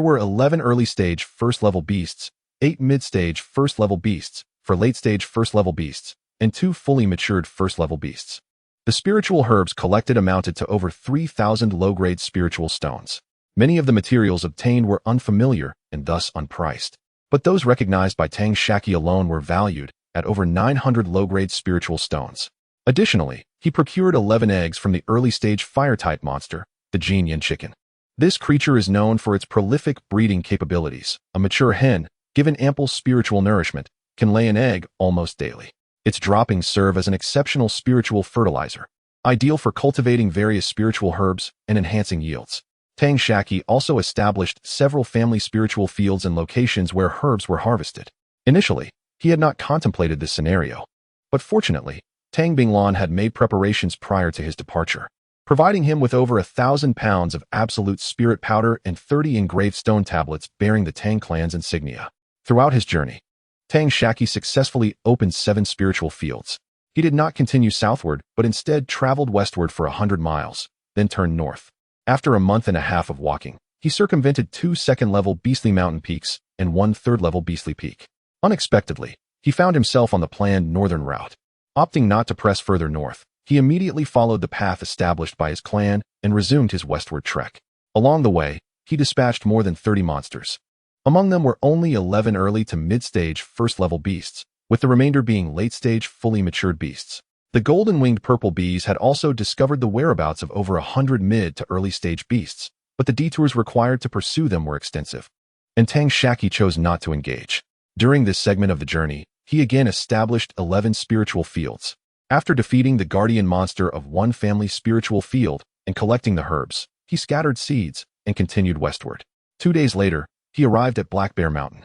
were 11 early-stage first-level beasts, 8 mid-stage first-level beasts, 4 late-stage first-level beasts, and 2 fully matured first-level beasts. The spiritual herbs collected amounted to over 3,000 low-grade spiritual stones. Many of the materials obtained were unfamiliar and thus unpriced, but those recognized by Tang Shaqi alone were valued at over 900 low-grade spiritual stones. Additionally, he procured 11 eggs from the early-stage fire-type monster, the Jinyan chicken. This creature is known for its prolific breeding capabilities. A mature hen, given ample spiritual nourishment, can lay an egg almost daily. Its droppings serve as an exceptional spiritual fertilizer, ideal for cultivating various spiritual herbs and enhancing yields. Tang Shaqi also established several family spiritual fields and locations where herbs were harvested. Initially, he had not contemplated this scenario, but fortunately, Tang Binglan had made preparations prior to his departure, providing him with over 1,000 pounds of absolute spirit powder and 30 engraved stone tablets bearing the Tang clan's insignia. Throughout his journey, Tang Shaqi successfully opened 7 spiritual fields. He did not continue southward, but instead traveled westward for 100 miles, then turned north. After a month and a half of walking, he circumvented 2 second-level beastly mountain peaks and 1 third-level beastly peak. Unexpectedly, he found himself on the planned northern route. Opting not to press further north, he immediately followed the path established by his clan and resumed his westward trek. Along the way, he dispatched more than 30 monsters. Among them were only 11 early to mid-stage first-level beasts, with the remainder being late-stage fully matured beasts. The golden-winged purple bees had also discovered the whereabouts of over 100 mid to early-stage beasts, but the detours required to pursue them were extensive, and Tang Shaqi chose not to engage. During this segment of the journey, he again established 11 spiritual fields. After defeating the guardian monster of 1 family spiritual field and collecting the herbs, he scattered seeds and continued westward. 2 days later, he arrived at Black Bear Mountain.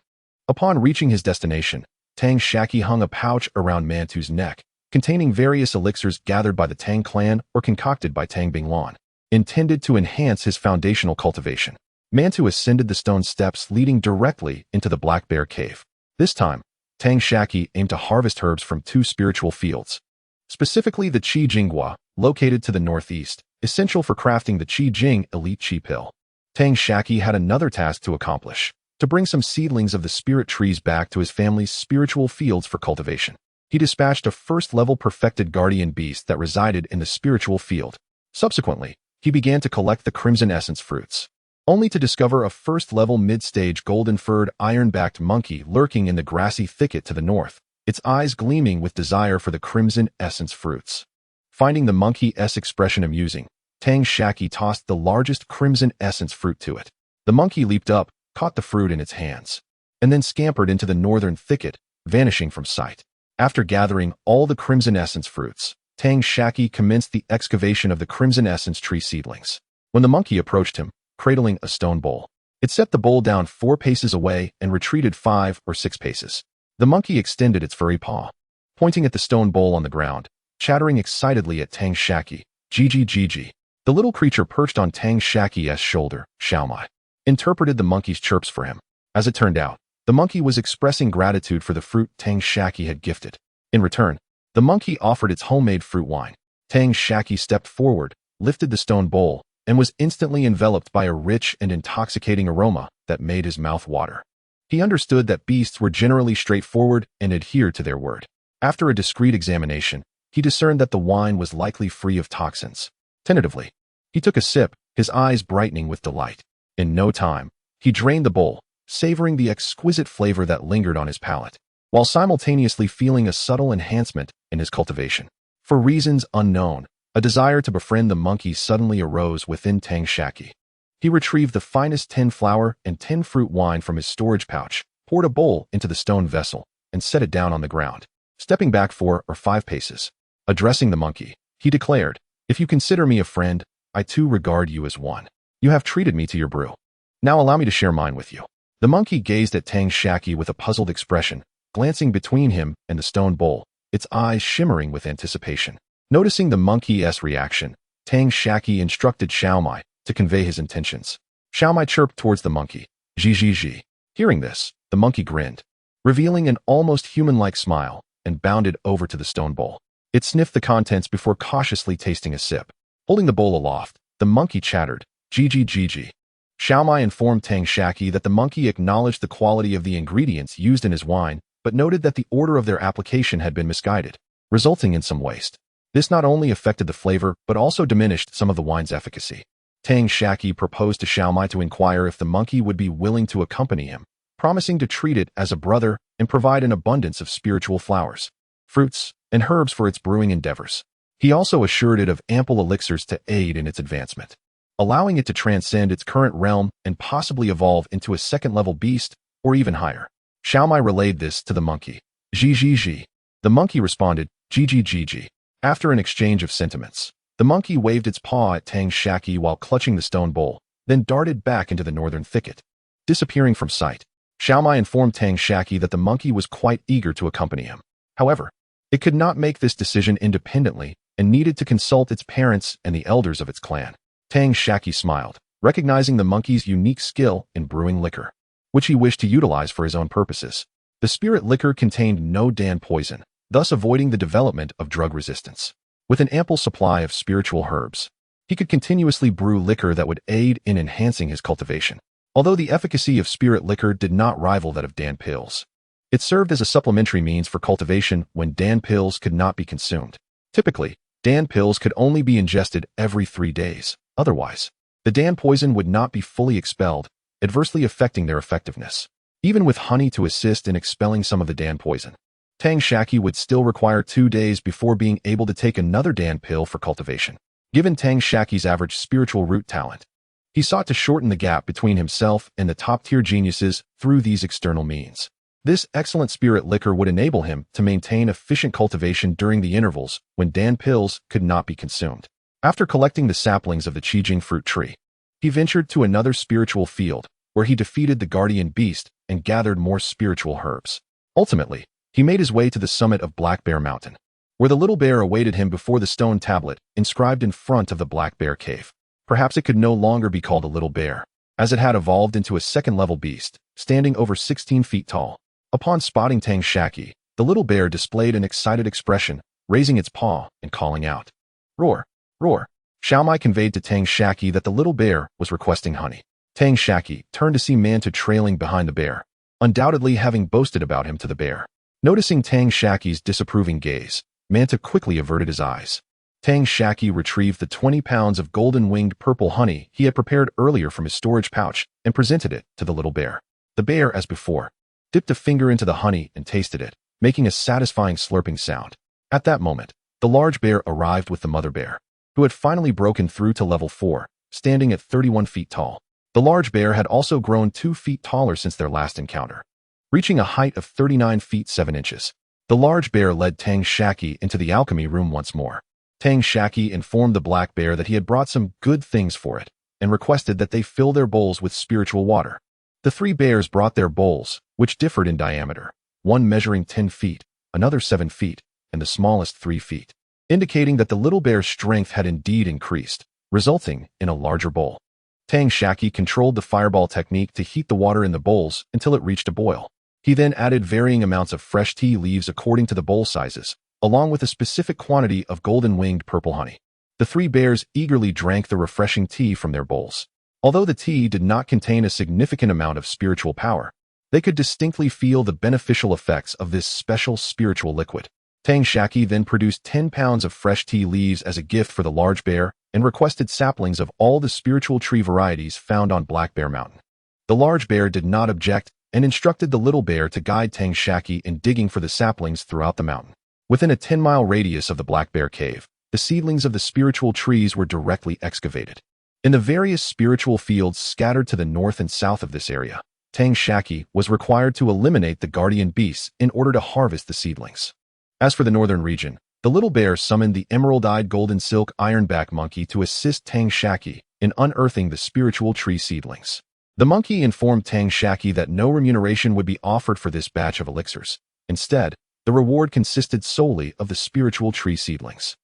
Upon reaching his destination, Tang Shaqi hung a pouch around Mantu's neck, containing various elixirs gathered by the Tang clan or concocted by Tang Binglan. intended to enhance his foundational cultivation. Mantu ascended the stone steps leading directly into the Black Bear Cave. This time, Tang Shaqi aimed to harvest herbs from 2 spiritual fields, specifically the Qi Jinghua, located to the northeast, essential for crafting the Qi Jing Elite Qi Pill. Tang Shaqi had another task to accomplish, to bring some seedlings of the spirit trees back to his family's spiritual fields for cultivation. He dispatched a first-level perfected guardian beast that resided in the spiritual field. Subsequently, he began to collect the crimson essence fruits, only to discover a first-level mid-stage golden-furred iron-backed monkey lurking in the grassy thicket to the north, its eyes gleaming with desire for the crimson essence fruits. Finding the monkey's expression amusing, Tang Shaqi tossed the largest crimson essence fruit to it. The monkey leaped up, caught the fruit in its hands, and then scampered into the northern thicket, vanishing from sight. After gathering all the crimson essence fruits, Tang Shaqi commenced the excavation of the crimson essence tree seedlings. When the monkey approached him, cradling a stone bowl, it set the bowl down 4 paces away and retreated 5 or 6 paces. The monkey extended its furry paw, pointing at the stone bowl on the ground, chattering excitedly at Tang Shaqi. Gg. The little creature perched on Tang Shaqi's shoulder, Xiaomai, interpreted the monkey's chirps for him. As it turned out, the monkey was expressing gratitude for the fruit Tang Shaqi had gifted. In return, the monkey offered its homemade fruit wine. Tang Shaqi stepped forward, lifted the stone bowl, and was instantly enveloped by a rich and intoxicating aroma that made his mouth water. He understood that beasts were generally straightforward and adhered to their word. After a discreet examination, he discerned that the wine was likely free of toxins. Tentatively, he took a sip, his eyes brightening with delight. In no time, he drained the bowl, savoring the exquisite flavor that lingered on his palate, while simultaneously feeling a subtle enhancement in his cultivation. For reasons unknown, a desire to befriend the monkey suddenly arose within Tang Shaqi. He retrieved the finest 10 flower and 10 fruit wine from his storage pouch, poured a bowl into the stone vessel, and set it down on the ground. Stepping back 4 or 5 paces, addressing the monkey, he declared, "If you consider me a friend, I too regard you as one. You have treated me to your brew. Now allow me to share mine with you." The monkey gazed at Tang Shaqi with a puzzled expression, glancing between him and the stone bowl, its eyes shimmering with anticipation. Noticing the monkey's reaction, Tang Shaqi instructed Xiaomai to convey his intentions. Xiaomai chirped towards the monkey. Zhi. Hearing this, the monkey grinned, revealing an almost human-like smile, and bounded over to the stone bowl. It sniffed the contents before cautiously tasting a sip. Holding the bowl aloft, the monkey chattered. Gg. Xiaomai informed Tang Shaqi that the monkey acknowledged the quality of the ingredients used in his wine, but noted that the order of their application had been misguided, resulting in some waste. This not only affected the flavor, but also diminished some of the wine's efficacy. Tang Shaqi proposed to Xiaomai to inquire if the monkey would be willing to accompany him, promising to treat it as a brother and provide an abundance of spiritual flowers, fruits, and herbs for its brewing endeavors. He also assured it of ample elixirs to aid in its advancement, allowing it to transcend its current realm and possibly evolve into a second-level beast or even higher. Xiaomai relayed this to the monkey. Gg. The monkey responded, Gg. After an exchange of sentiments, the monkey waved its paw at Tang Shaqi while clutching the stone bowl, then darted back into the northern thicket, disappearing from sight. Xiaomai informed Tang Shaqi that the monkey was quite eager to accompany him. However, it could not make this decision independently and needed to consult its parents and the elders of its clan. Tang Shaqi smiled, recognizing the monkey's unique skill in brewing liquor, which he wished to utilize for his own purposes. The spirit liquor contained no Dan poison, thus avoiding the development of drug resistance. With an ample supply of spiritual herbs, he could continuously brew liquor that would aid in enhancing his cultivation. Although the efficacy of spirit liquor did not rival that of Dan pills, it served as a supplementary means for cultivation when Dan pills could not be consumed. Typically, Dan pills could only be ingested every 3 days. Otherwise, the Dan poison would not be fully expelled, adversely affecting their effectiveness. Even with honey to assist in expelling some of the Dan poison, Tang Shaqi would still require 2 days before being able to take another Dan pill for cultivation. Given Tang Shaqqi's average spiritual root talent, he sought to shorten the gap between himself and the top-tier geniuses through these external means. This excellent spirit liquor would enable him to maintain efficient cultivation during the intervals when Dan pills could not be consumed. After collecting the saplings of the Qijing fruit tree, he ventured to another spiritual field, where he defeated the guardian beast and gathered more spiritual herbs. Ultimately, he made his way to the summit of Black Bear Mountain, where the little bear awaited him before the stone tablet inscribed in front of the Black Bear Cave. Perhaps it could no longer be called a little bear, as it had evolved into a second-level beast, standing over 16 feet tall. Upon spotting Tang Shaqi, the little bear displayed an excited expression, raising its paw and calling out, "Roar! Roar!" Xiaomai conveyed to Tang Shaqi that the little bear was requesting honey. Tang Shaqi turned to see Manta trailing behind the bear, undoubtedly having boasted about him to the bear. Noticing Tang Shaqi's disapproving gaze, Manta quickly averted his eyes. Tang Shaqi retrieved the 20 pounds of golden-winged purple honey he had prepared earlier from his storage pouch and presented it to the little bear. The bear, as before, dipped a finger into the honey and tasted it, making a satisfying slurping sound. At that moment, the large bear arrived with the mother bear, who had finally broken through to level 4, standing at 31 feet tall. The large bear had also grown 2 feet taller since their last encounter, reaching a height of 39 feet 7 inches. The large bear led Tang Shaqi into the alchemy room once more. Tang Shaqi informed the black bear that he had brought some good things for it, and requested that they fill their bowls with spiritual water. The 3 bears brought their bowls, which differed in diameter, one measuring 10 feet, another 7 feet, and the smallest 3 feet, indicating that the little bear's strength had indeed increased, resulting in a larger bowl. Tang Shaqi controlled the fireball technique to heat the water in the bowls until it reached a boil. He then added varying amounts of fresh tea leaves according to the bowl sizes, along with a specific quantity of golden-winged purple honey. The 3 bears eagerly drank the refreshing tea from their bowls. Although the tea did not contain a significant amount of spiritual power, they could distinctly feel the beneficial effects of this special spiritual liquid. Tang Shaqi then produced 10 pounds of fresh tea leaves as a gift for the large bear and requested saplings of all the spiritual tree varieties found on Black Bear Mountain. The large bear did not object and instructed the little bear to guide Tang Shaqi in digging for the saplings throughout the mountain. Within a 10-mile radius of the Black Bear Cave, the seedlings of the spiritual trees were directly excavated. In the various spiritual fields scattered to the north and south of this area, Tang Shaqi was required to eliminate the guardian beasts in order to harvest the seedlings. As for the northern region, the little bear summoned the emerald-eyed golden silk ironback monkey to assist Tang Shaqi in unearthing the spiritual tree seedlings. The monkey informed Tang Shaqi that no remuneration would be offered for this batch of elixirs. Instead, the reward consisted solely of the spiritual tree seedlings.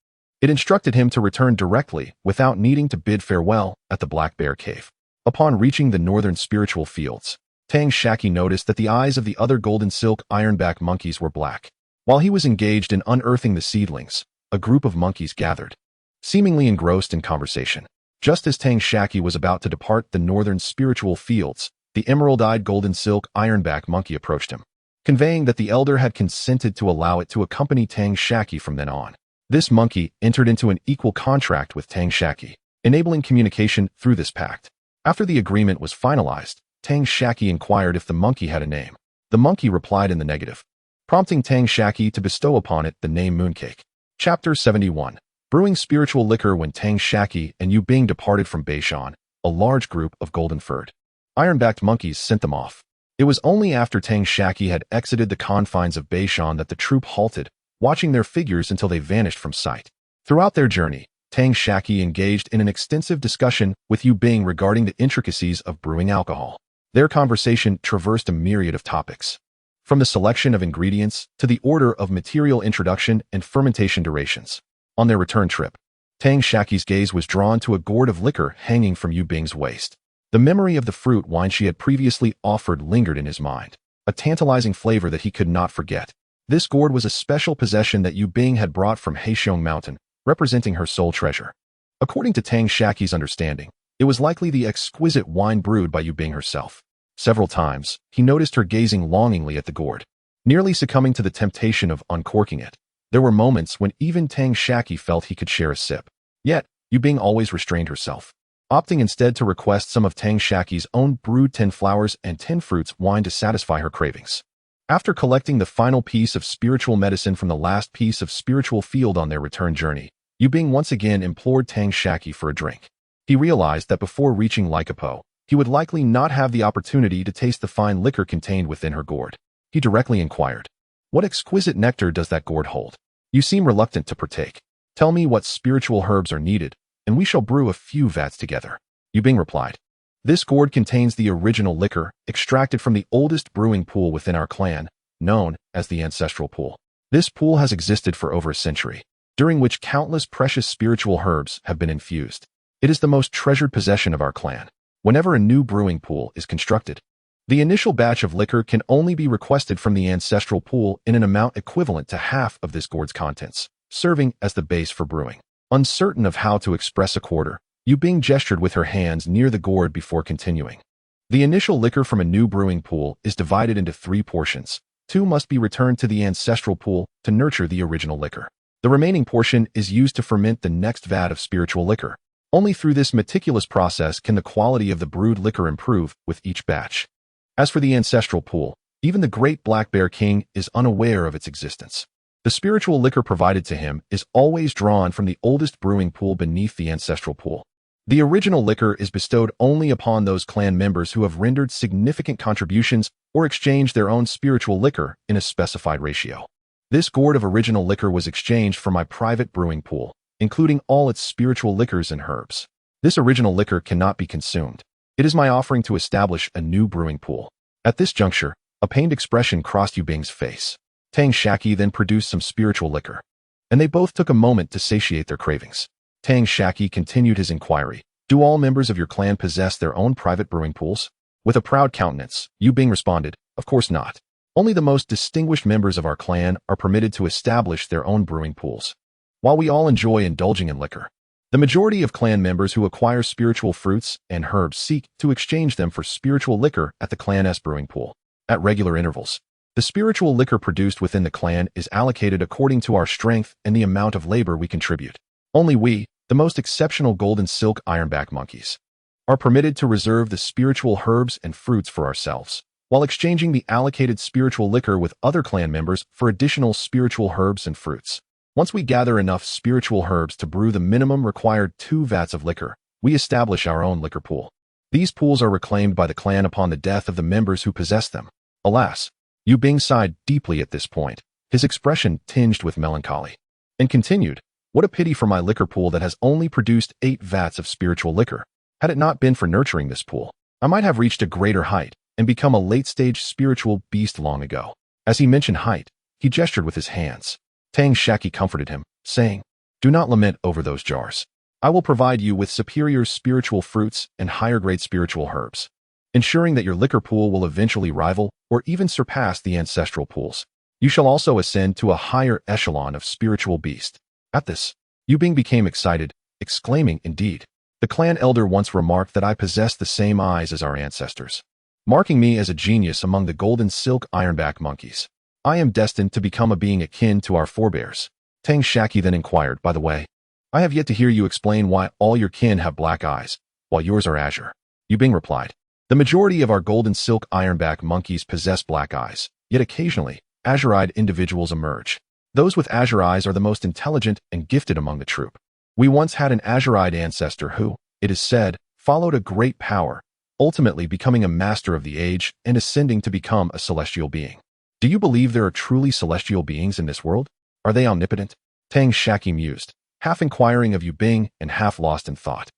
It instructed him to return directly without needing to bid farewell at the Black Bear Cave. Upon reaching the northern spiritual fields, Tang Shaqi noticed that the eyes of the other golden silk ironback monkeys were black. While he was engaged in unearthing the seedlings, a group of monkeys gathered, seemingly engrossed in conversation. Just as Tang Shaqi was about to depart the northern spiritual fields, the emerald-eyed golden silk ironback monkey approached him, conveying that the elder had consented to allow it to accompany Tang Shaqi from then on. This monkey entered into an equal contract with Tang Shaqi, enabling communication through this pact. After the agreement was finalized, Tang Shaqi inquired if the monkey had a name. The monkey replied in the negative, prompting Tang Shaqi to bestow upon it the name Mooncake. Chapter 71. Brewing Spiritual Liquor. When Tang Shaqi and Yu Bing departed from Beishan, a large group of golden-furred, iron-backed monkeys sent them off. It was only after Tang Shaqi had exited the confines of Beishan that the troop halted, watching their figures until they vanished from sight. Throughout their journey, Tang Shaqi engaged in an extensive discussion with Yu Bing regarding the intricacies of brewing alcohol. Their conversation traversed a myriad of topics, from the selection of ingredients to the order of material introduction and fermentation durations. On their return trip, Tang Shaqi's gaze was drawn to a gourd of liquor hanging from Yu Bing's waist. The memory of the fruit wine she had previously offered lingered in his mind, a tantalizing flavor that he could not forget. This gourd was a special possession that Yu Bing had brought from Heixiong Mountain, representing her sole treasure. According to Tang Shaqi's understanding, it was likely the exquisite wine brewed by Yu Bing herself. Several times, he noticed her gazing longingly at the gourd, nearly succumbing to the temptation of uncorking it. There were moments when even Tang Shaqi felt he could share a sip. Yet, Yu Bing always restrained herself, opting instead to request some of Tang Shaqi's own brewed 10 flowers and 10 fruits wine to satisfy her cravings. After collecting the final piece of spiritual medicine from the last piece of spiritual field on their return journey, Yu Bing once again implored Tang Shaqi for a drink. He realized that before reaching Lycopo, he would likely not have the opportunity to taste the fine liquor contained within her gourd. He directly inquired, "What exquisite nectar does that gourd hold? You seem reluctant to partake. Tell me what spiritual herbs are needed, and we shall brew a few vats together." Yu Bing replied, "This gourd contains the original liquor extracted from the oldest brewing pool within our clan, known as the Ancestral Pool. This pool has existed for over a century, during which countless precious spiritual herbs have been infused. It is the most treasured possession of our clan. Whenever a new brewing pool is constructed, the initial batch of liquor can only be requested from the ancestral pool in an amount equivalent to half of this gourd's contents, serving as the base for brewing. Uncertain of how to express a quarter, Yu Bing gestured with her hands near the gourd before continuing. The initial liquor from a new brewing pool is divided into 3 portions. 2 must be returned to the ancestral pool to nurture the original liquor. The remaining portion is used to ferment the next vat of spiritual liquor. Only through this meticulous process can the quality of the brewed liquor improve with each batch. As for the ancestral pool, even the great Black Bear King is unaware of its existence. The spiritual liquor provided to him is always drawn from the oldest brewing pool beneath the ancestral pool. The original liquor is bestowed only upon those clan members who have rendered significant contributions or exchanged their own spiritual liquor in a specified ratio. This gourd of original liquor was exchanged for my private brewing pool, including all its spiritual liquors and herbs. This original liquor cannot be consumed. It is my offering to establish a new brewing pool. At this juncture, a pained expression crossed Yu Bing's face. Tang Shaqi then produced some spiritual liquor, and they both took a moment to satiate their cravings. Tang Shaqi continued his inquiry. Do all members of your clan possess their own private brewing pools? With a proud countenance, Yu Bing responded, of course not. Only the most distinguished members of our clan are permitted to establish their own brewing pools. While we all enjoy indulging in liquor, the majority of clan members who acquire spiritual fruits and herbs seek to exchange them for spiritual liquor at the clan's brewing pool. At regular intervals, the spiritual liquor produced within the clan is allocated according to our strength and the amount of labor we contribute. Only we, the most exceptional golden silk ironback monkeys, are permitted to reserve the spiritual herbs and fruits for ourselves, while exchanging the allocated spiritual liquor with other clan members for additional spiritual herbs and fruits. Once we gather enough spiritual herbs to brew the minimum required 2 vats of liquor, we establish our own liquor pool. These pools are reclaimed by the clan upon the death of the members who possess them. Alas, Yu Bing sighed deeply at this point, his expression tinged with melancholy, and continued, what a pity for my liquor pool that has only produced 8 vats of spiritual liquor. Had it not been for nurturing this pool, I might have reached a greater height and become a late-stage spiritual beast long ago. As he mentioned height, he gestured with his hands. Tang Shaqi comforted him, saying, do not lament over those jars. I will provide you with superior spiritual fruits and higher-grade spiritual herbs, ensuring that your liquor pool will eventually rival or even surpass the ancestral pools. You shall also ascend to a higher echelon of spiritual beast. At this, Yu Bing became excited, exclaiming, indeed. The clan elder once remarked that I possessed the same eyes as our ancestors, marking me as a genius among the golden silk ironback monkeys. I am destined to become a being akin to our forebears. Tang Shaqi then inquired, by the way, I have yet to hear you explain why all your kin have black eyes, while yours are azure. Yu Bing replied, the majority of our golden silk ironback monkeys possess black eyes, yet occasionally, azure-eyed individuals emerge. Those with azure eyes are the most intelligent and gifted among the troop. We once had an azure-eyed ancestor who, it is said, followed a great power, ultimately becoming a master of the age and ascending to become a celestial being. Do you believe there are truly celestial beings in this world? Are they omnipotent? Tang Shaqi mused, half inquiring of Yu Bing and half lost in thought.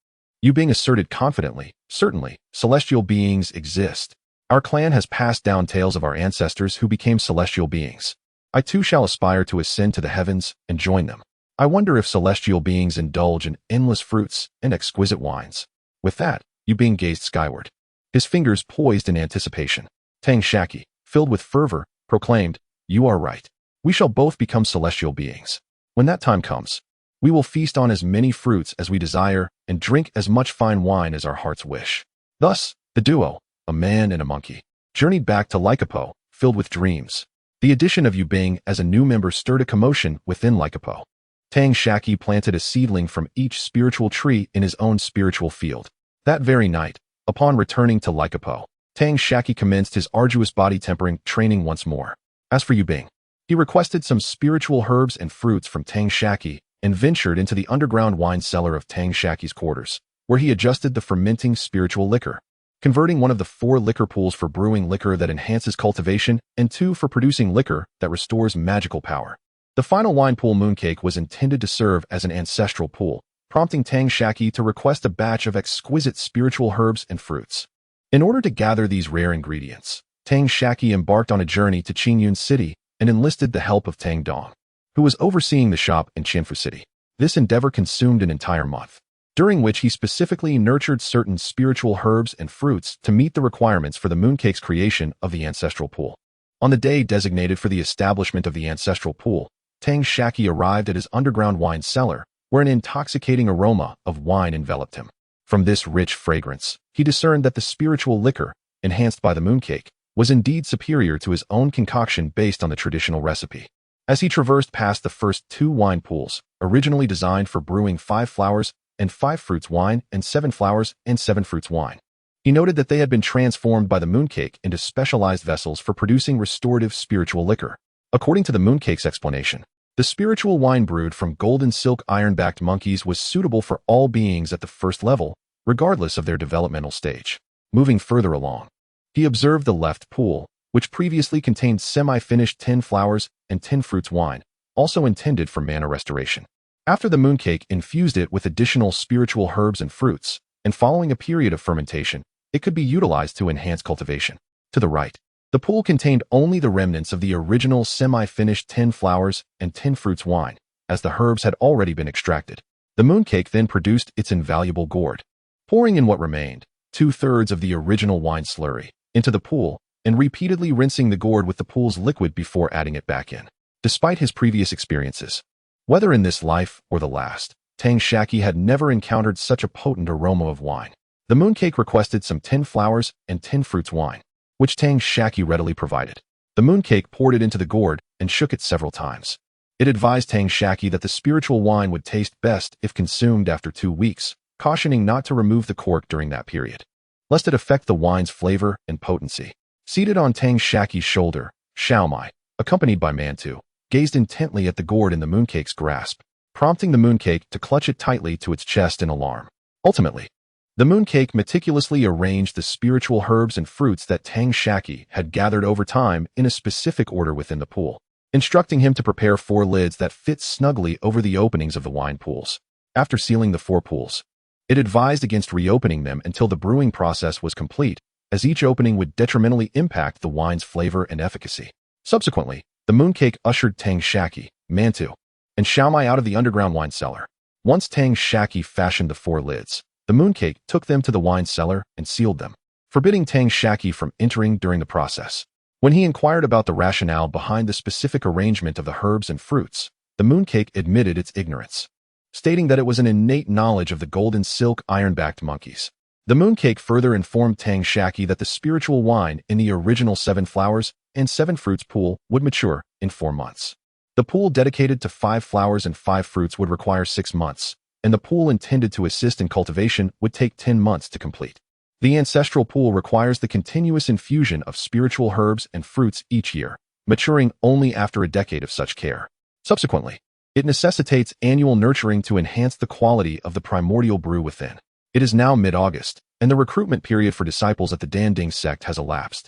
Yu Bing asserted confidently, certainly, celestial beings exist. Our clan has passed down tales of our ancestors who became celestial beings. I too shall aspire to ascend to the heavens and join them. I wonder if celestial beings indulge in endless fruits and exquisite wines. With that, Yu Bing gazed skyward, his fingers poised in anticipation. Tang Shaqi, filled with fervor, proclaimed, you are right. We shall both become celestial beings. When that time comes, we will feast on as many fruits as we desire and drink as much fine wine as our hearts wish. Thus, the duo, a man and a monkey, journeyed back to Lycopo, filled with dreams. The addition of Yu Bing as a new member stirred a commotion within Lycopo. Tang Shaqi planted a seedling from each spiritual tree in his own spiritual field. That very night, upon returning to Lycopo, Tang Shaqi commenced his arduous body tempering training once more. As for Yu Bing, he requested some spiritual herbs and fruits from Tang Shaqi and ventured into the underground wine cellar of Tang Shaqi's quarters, where he adjusted the fermenting spiritual liquor, converting one of the 4 liquor pools for brewing liquor that enhances cultivation and 2 for producing liquor that restores magical power. The final wine pool mooncake was intended to serve as an ancestral pool, prompting Tang Shaqi to request a batch of exquisite spiritual herbs and fruits. In order to gather these rare ingredients, Tang Shaqi embarked on a journey to Qingyun City and enlisted the help of Tang Dong, who was overseeing the shop in Qianfu City. This endeavor consumed an entire month. during which he specifically nurtured certain spiritual herbs and fruits to meet the requirements for the mooncake's creation of the ancestral pool. On the day designated for the establishment of the ancestral pool, Tang Shaqi arrived at his underground wine cellar, where an intoxicating aroma of wine enveloped him. From this rich fragrance, he discerned that the spiritual liquor, enhanced by the mooncake, was indeed superior to his own concoction based on the traditional recipe. As he traversed past the first 2 wine pools, originally designed for brewing 5 flowers and 5 fruits wine and 7 flowers and 7 fruits wine, he noted that they had been transformed by the mooncake into specialized vessels for producing restorative spiritual liquor. According to the mooncake's explanation, the spiritual wine brewed from golden silk iron-backed monkeys was suitable for all beings at the first level, regardless of their developmental stage. Moving further along, he observed the left pool, which previously contained semi-finished 10 flowers and 10 fruits wine, also intended for mana restoration. After the mooncake infused it with additional spiritual herbs and fruits, and following a period of fermentation, it could be utilized to enhance cultivation. To the right, the pool contained only the remnants of the original semi-finished 10 flowers and 10 fruits wine, as the herbs had already been extracted. The mooncake then produced its invaluable gourd, pouring in what remained, 2/3 of the original wine slurry, into the pool, and repeatedly rinsing the gourd with the pool's liquid before adding it back in. Despite his previous experiences, whether in this life or the last, Tang Shaqi had never encountered such a potent aroma of wine. The mooncake requested some 10 flowers and 10 fruits wine, which Tang Shaqi readily provided. The mooncake poured it into the gourd and shook it several times. It advised Tang Shaqi that the spiritual wine would taste best if consumed after 2 weeks, cautioning not to remove the cork during that period, lest it affect the wine's flavor and potency. Seated on Tang Shaqi's shoulder, Xiaomai, accompanied by Mantu, gazed intently at the gourd in the mooncake's grasp, prompting the mooncake to clutch it tightly to its chest in alarm. Ultimately, the mooncake meticulously arranged the spiritual herbs and fruits that Tang Shaqi had gathered over time in a specific order within the pool, instructing him to prepare 4 lids that fit snugly over the openings of the wine pools. After sealing the 4 pools, it advised against reopening them until the brewing process was complete, as each opening would detrimentally impact the wine's flavor and efficacy. Subsequently, the mooncake ushered Tang Shaqi, Mantu, and Xiaomai out of the underground wine cellar. Once Tang Shaqi fashioned the 4 lids, the mooncake took them to the wine cellar and sealed them, forbidding Tang Shaqi from entering during the process. When he inquired about the rationale behind the specific arrangement of the herbs and fruits, the mooncake admitted its ignorance, stating that it was an innate knowledge of the golden silk iron-backed monkeys. The mooncake further informed Tang Shaqi that the spiritual wine in the original 7 flowers and 7 fruits pool would mature in 4 months. The pool dedicated to 5 flowers and 5 fruits would require 6 months, and the pool intended to assist in cultivation would take 10 months to complete. The ancestral pool requires the continuous infusion of spiritual herbs and fruits each year, maturing only after a decade of such care. Subsequently, it necessitates annual nurturing to enhance the quality of the primordial brew within. It is now mid-August, and the recruitment period for disciples at the Danding sect has elapsed.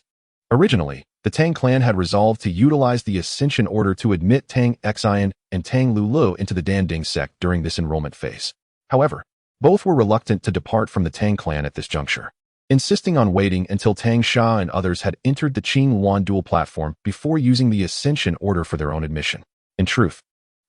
Originally, the Tang clan had resolved to utilize the Ascension Order to admit Tang Xian and Tang Lulu into the Danding sect during this enrollment phase. However, both were reluctant to depart from the Tang clan at this juncture, insisting on waiting until Tang Xia and others had entered the Qing Yuan dual platform before using the Ascension Order for their own admission. In truth,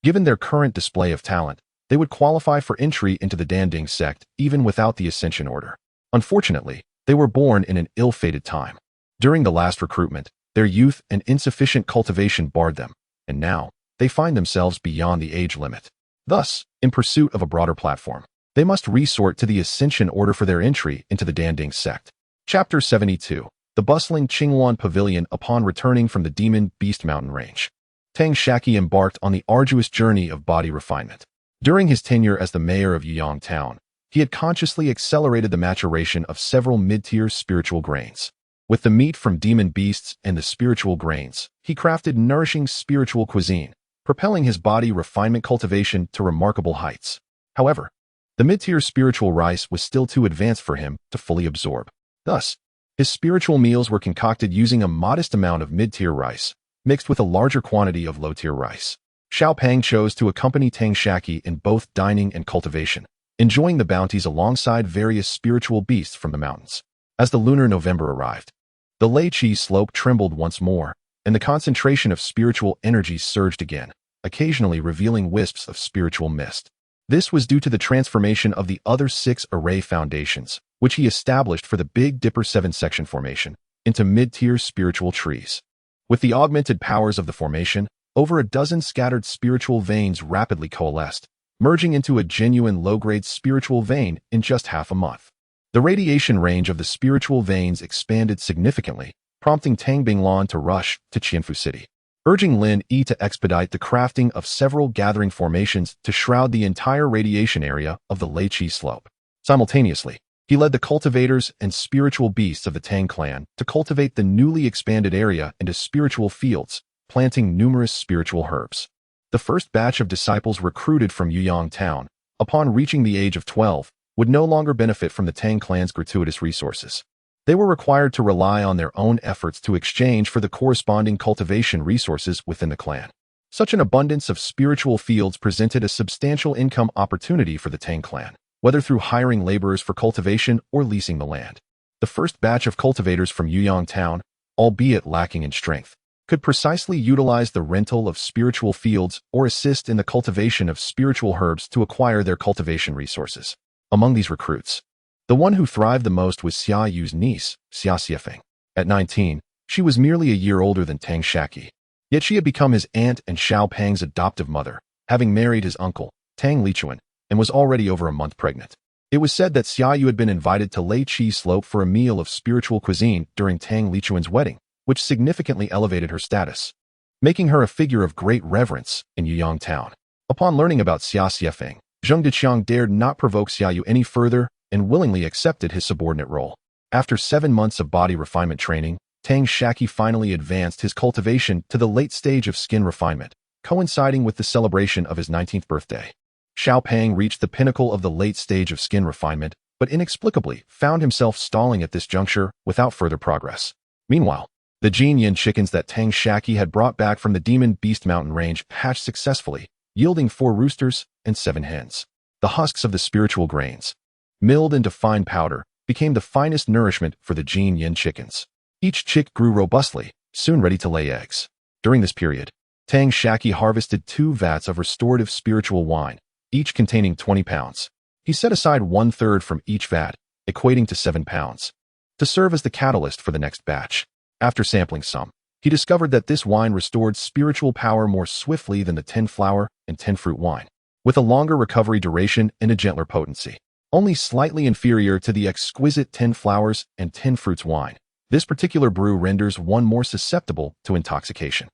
given their current display of talent, they would qualify for entry into the Danding sect even without the Ascension Order. Unfortunately, they were born in an ill-fated time. During the last recruitment, their youth and insufficient cultivation barred them, and now they find themselves beyond the age limit. Thus, in pursuit of a broader platform, they must resort to the Ascension Order for their entry into the Danding sect. Chapter 72. The bustling Qingyuan Pavilion upon returning from the Demon Beast Mountain Range. Tang Shaqi embarked on the arduous journey of body refinement. During his tenure as the mayor of Yuyang Town, he had consciously accelerated the maturation of several mid-tier spiritual grains. With the meat from demon beasts and the spiritual grains, he crafted nourishing spiritual cuisine, propelling his body refinement cultivation to remarkable heights. However, the mid-tier spiritual rice was still too advanced for him to fully absorb. Thus, his spiritual meals were concocted using a modest amount of mid-tier rice, mixed with a larger quantity of low-tier rice. Xiao Pang chose to accompany Tang Shaqi in both dining and cultivation, enjoying the bounties alongside various spiritual beasts from the mountains. As the lunar November arrived, the Lei Qi slope trembled once more, and the concentration of spiritual energy surged again, occasionally revealing wisps of spiritual mist. This was due to the transformation of the other 6 array foundations, which he established for the Big Dipper 7-section formation, into mid-tier spiritual trees. With the augmented powers of the formation, over a dozen scattered spiritual veins rapidly coalesced, merging into a genuine low-grade spiritual vein in just half a month. The radiation range of the spiritual veins expanded significantly, prompting Tang Binglan to rush to Qianfu City, urging Lin Yi to expedite the crafting of several gathering formations to shroud the entire radiation area of the Lei Qi slope. Simultaneously, he led the cultivators and spiritual beasts of the Tang clan to cultivate the newly expanded area into spiritual fields, planting numerous spiritual herbs. The first batch of disciples recruited from Yuyang Town, upon reaching the age of 12, would no longer benefit from the Tang clan's gratuitous resources. They were required to rely on their own efforts to exchange for the corresponding cultivation resources within the clan. Such an abundance of spiritual fields presented a substantial income opportunity for the Tang clan, whether through hiring laborers for cultivation or leasing the land. The first batch of cultivators from Yuyang Town, albeit lacking in strength, could precisely utilize the rental of spiritual fields or assist in the cultivation of spiritual herbs to acquire their cultivation resources. Among these recruits, the one who thrived the most was Xia Yu's niece, Xia. At 19, she was merely a year older than Tang Shaqi. Yet she had become his aunt and Xiao Pang's adoptive mother, having married his uncle, Tang Lichuan, and was already over a month pregnant. It was said that Xia Yu had been invited to Lei Qi Slope for a meal of spiritual cuisine during Tang Lichuan's wedding, which significantly elevated her status, making her a figure of great reverence in Yuyang Town. Upon learning about Xia Xiefeng, Zheng Deqiang dared not provoke Xia Yu any further and willingly accepted his subordinate role. After 7 months of body refinement training, Tang Shaqi finally advanced his cultivation to the late stage of skin refinement, coinciding with the celebration of his 19th birthday. Xiao Pang reached the pinnacle of the late stage of skin refinement, but inexplicably found himself stalling at this juncture without further progress. Meanwhile, the Jinyan chickens that Tang Shaqi had brought back from the Demon Beast Mountain range hatched successfully, yielding 4 roosters and 7 hens. The husks of the spiritual grains, milled into fine powder, became the finest nourishment for the Jinyan chickens. Each chick grew robustly, soon ready to lay eggs. During this period, Tang Shaqi harvested 2 vats of restorative spiritual wine, each containing 20 pounds. He set aside 1/3 from each vat, equating to 7 pounds, to serve as the catalyst for the next batch. After sampling some, he discovered that this wine restored spiritual power more swiftly than the 10-flower and 10-fruit wine, with a longer recovery duration and a gentler potency, only slightly inferior to the exquisite 10-flowers and 10-fruits wine. This particular brew renders one more susceptible to intoxication.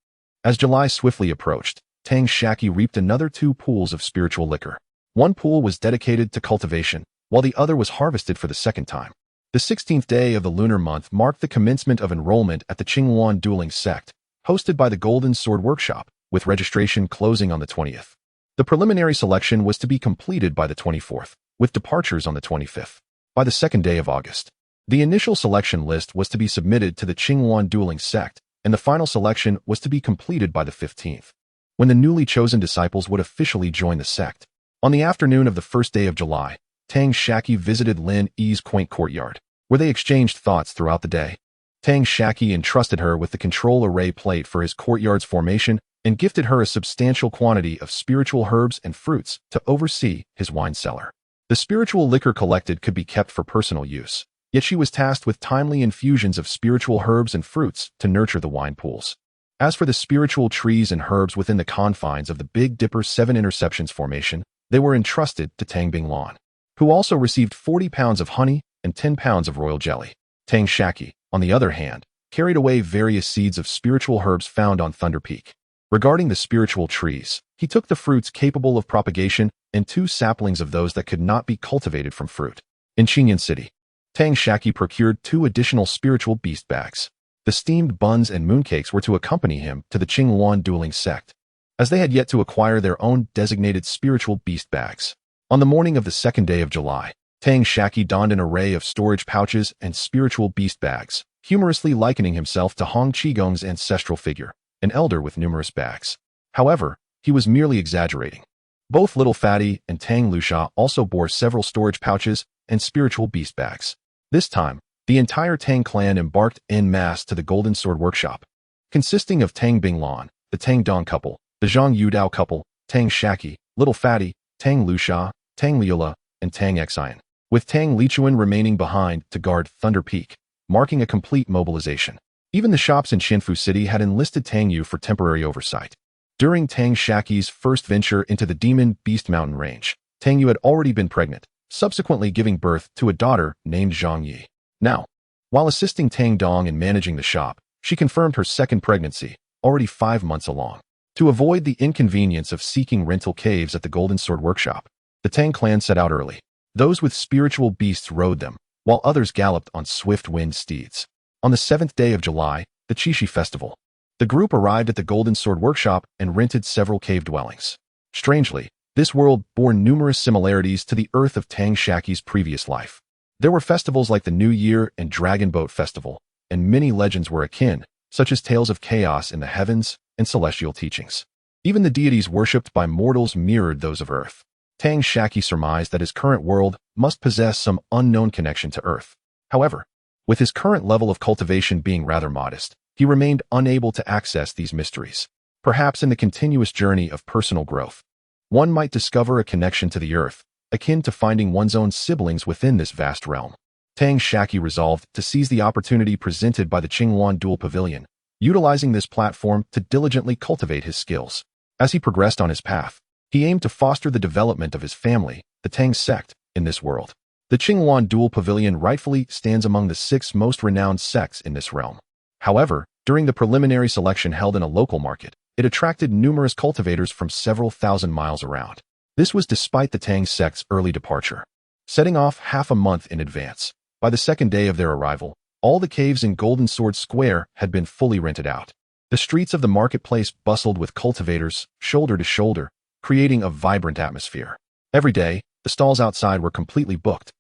As July swiftly approached, Tang Shaqi reaped another 2 pools of spiritual liquor. One pool was dedicated to cultivation, while the other was harvested for the second time. The 16th day of the lunar month marked the commencement of enrollment at the Qingyuan dueling sect, hosted by the Golden Sword Workshop, with registration closing on the 20th. The preliminary selection was to be completed by the 24th, with departures on the 25th. By the 2nd day of August, the initial selection list was to be submitted to the Qingyuan dueling sect, and the final selection was to be completed by the 15th, when the newly chosen disciples would officially join the sect. On the afternoon of the 1st day of July, Tang Shaqi visited Lin Yi's quaint courtyard, where they exchanged thoughts throughout the day. Tang Shaqi entrusted her with the control array plate for his courtyard's formation and gifted her a substantial quantity of spiritual herbs and fruits to oversee his wine cellar. The spiritual liquor collected could be kept for personal use, yet she was tasked with timely infusions of spiritual herbs and fruits to nurture the wine pools. As for the spiritual trees and herbs within the confines of the Big Dipper 7 Interceptions formation, they were entrusted to Tang Binglan, who also received 40 pounds of honey and 10 pounds of royal jelly. Tang Shaqi, on the other hand, carried away various seeds of spiritual herbs found on Thunder Peak. Regarding the spiritual trees, he took the fruits capable of propagation and 2 saplings of those that could not be cultivated from fruit. In Qinyan City, Tang Shaqi procured 2 additional spiritual beast bags. The steamed buns and mooncakes were to accompany him to the Qingyuan dueling sect, as they had yet to acquire their own designated spiritual beast bags. On the morning of the 2nd day of July, Tang Shaqi donned an array of storage pouches and spiritual beast bags, humorously likening himself to Hong Qigong's ancestral figure, an elder with numerous bags. However, he was merely exaggerating. Both Little Fatty and Tang Lusha also bore several storage pouches and spiritual beast bags. This time, the entire Tang clan embarked en masse to the Golden Sword Workshop, consisting of Tang Binglan, the Tang Dong couple, the Zhang Yudao couple, Tang Shaqi, Little Fatty, Tang Luxia, Tang Liula, and Tang Xian, with Tang Lichuan remaining behind to guard Thunder Peak, marking a complete mobilization. Even the shops in Xianfu City had enlisted Tang Yu for temporary oversight. During Tang Shaqi's first venture into the Demon Beast Mountain range, Tang Yu had already been pregnant, subsequently giving birth to a daughter named Zhang Yi. Now, while assisting Tang Dong in managing the shop, she confirmed her second pregnancy, already 5 months along. To avoid the inconvenience of seeking rental caves at the Golden Sword Workshop, the Tang clan set out early. Those with spiritual beasts rode them, while others galloped on swift-winged steeds. On the 7th day of July, the Qixi Festival, the group arrived at the Golden Sword Workshop and rented several cave dwellings. Strangely, this world bore numerous similarities to the Earth of Tang Shaqi's previous life. There were festivals like the New Year and Dragon Boat Festival, and many legends were akin, such as tales of chaos in the heavens and celestial teachings. Even the deities worshipped by mortals mirrored those of Earth. Tang Shaqi surmised that his current world must possess some unknown connection to Earth. However, with his current level of cultivation being rather modest, he remained unable to access these mysteries. Perhaps in the continuous journey of personal growth, one might discover a connection to the Earth, akin to finding one's own siblings within this vast realm. Tang Shaqi resolved to seize the opportunity presented by the Qinghuan Dual Pavilion, utilizing this platform to diligently cultivate his skills. As he progressed on his path, he aimed to foster the development of his family, the Tang sect, in this world. The Qinghuan Dual Pavilion rightfully stands among the 6 most renowned sects in this realm. However, during the preliminary selection held in a local market, it attracted numerous cultivators from several thousand miles around. This was despite the Tang sect's early departure. Setting off half a month in advance, by the 2nd day of their arrival, all the caves in Golden Sword Square had been fully rented out. The streets of the marketplace bustled with cultivators, shoulder to shoulder, creating a vibrant atmosphere. Every day, the stalls outside were completely booked,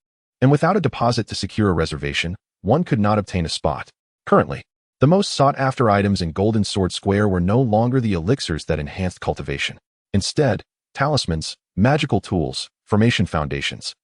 and without a deposit to secure a reservation, one could not obtain a spot. Currently, the most sought-after items in Golden Sword Square were no longer the elixirs that enhanced cultivation. Instead, talismans, magical tools, formation foundations,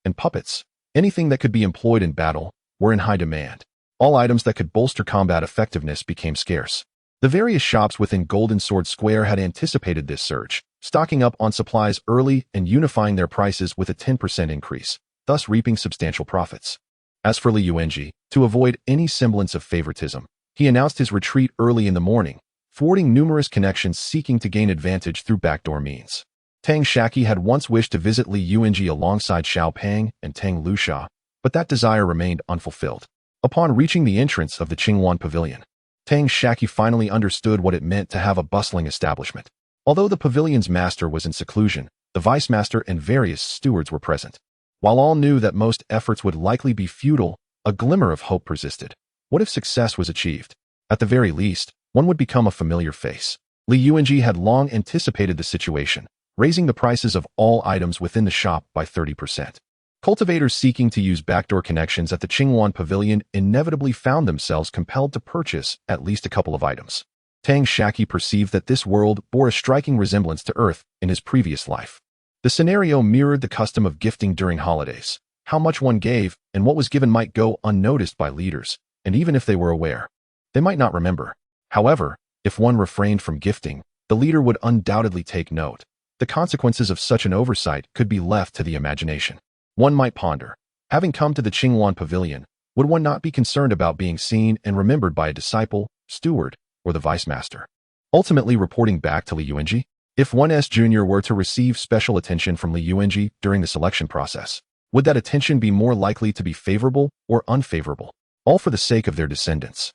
and puppets, anything that could be employed in battle, were in high demand. All items that could bolster combat effectiveness became scarce. The various shops within Golden Sword Square had anticipated this surge, stocking up on supplies early and unifying their prices with a 10% increase, thus reaping substantial profits. As for Li Yuanji, to avoid any semblance of favoritism, he announced his retreat early in the morning, thwarting numerous connections seeking to gain advantage through backdoor means. Tang Shaqi had once wished to visit Li Yuanji alongside Xiao Pang and Tang Luxia, but that desire remained unfulfilled. Upon reaching the entrance of the Qinghuan Pavilion, Tang Shaqi finally understood what it meant to have a bustling establishment. Although the pavilion's master was in seclusion, the vice master and various stewards were present. While all knew that most efforts would likely be futile, a glimmer of hope persisted. What if success was achieved? At the very least, one would become a familiar face. Li Yuanji had long anticipated the situation, raising the prices of all items within the shop by 30%. Cultivators seeking to use backdoor connections at the Qinghuan Pavilion inevitably found themselves compelled to purchase at least a couple of items. Tang Shaqi perceived that this world bore a striking resemblance to Earth in his previous life. The scenario mirrored the custom of gifting during holidays. How much one gave and what was given might go unnoticed by leaders, and even if they were aware, they might not remember. However, if one refrained from gifting, the leader would undoubtedly take note. The consequences of such an oversight could be left to the imagination. One might ponder, having come to the Qinghuan Pavilion, would one not be concerned about being seen and remembered by a disciple, steward, or the vice master? Ultimately reporting back to Li Yuanji, if 1S Jr. were to receive special attention from Li Yuanji during the selection process, would that attention be more likely to be favorable or unfavorable, all for the sake of their descendants?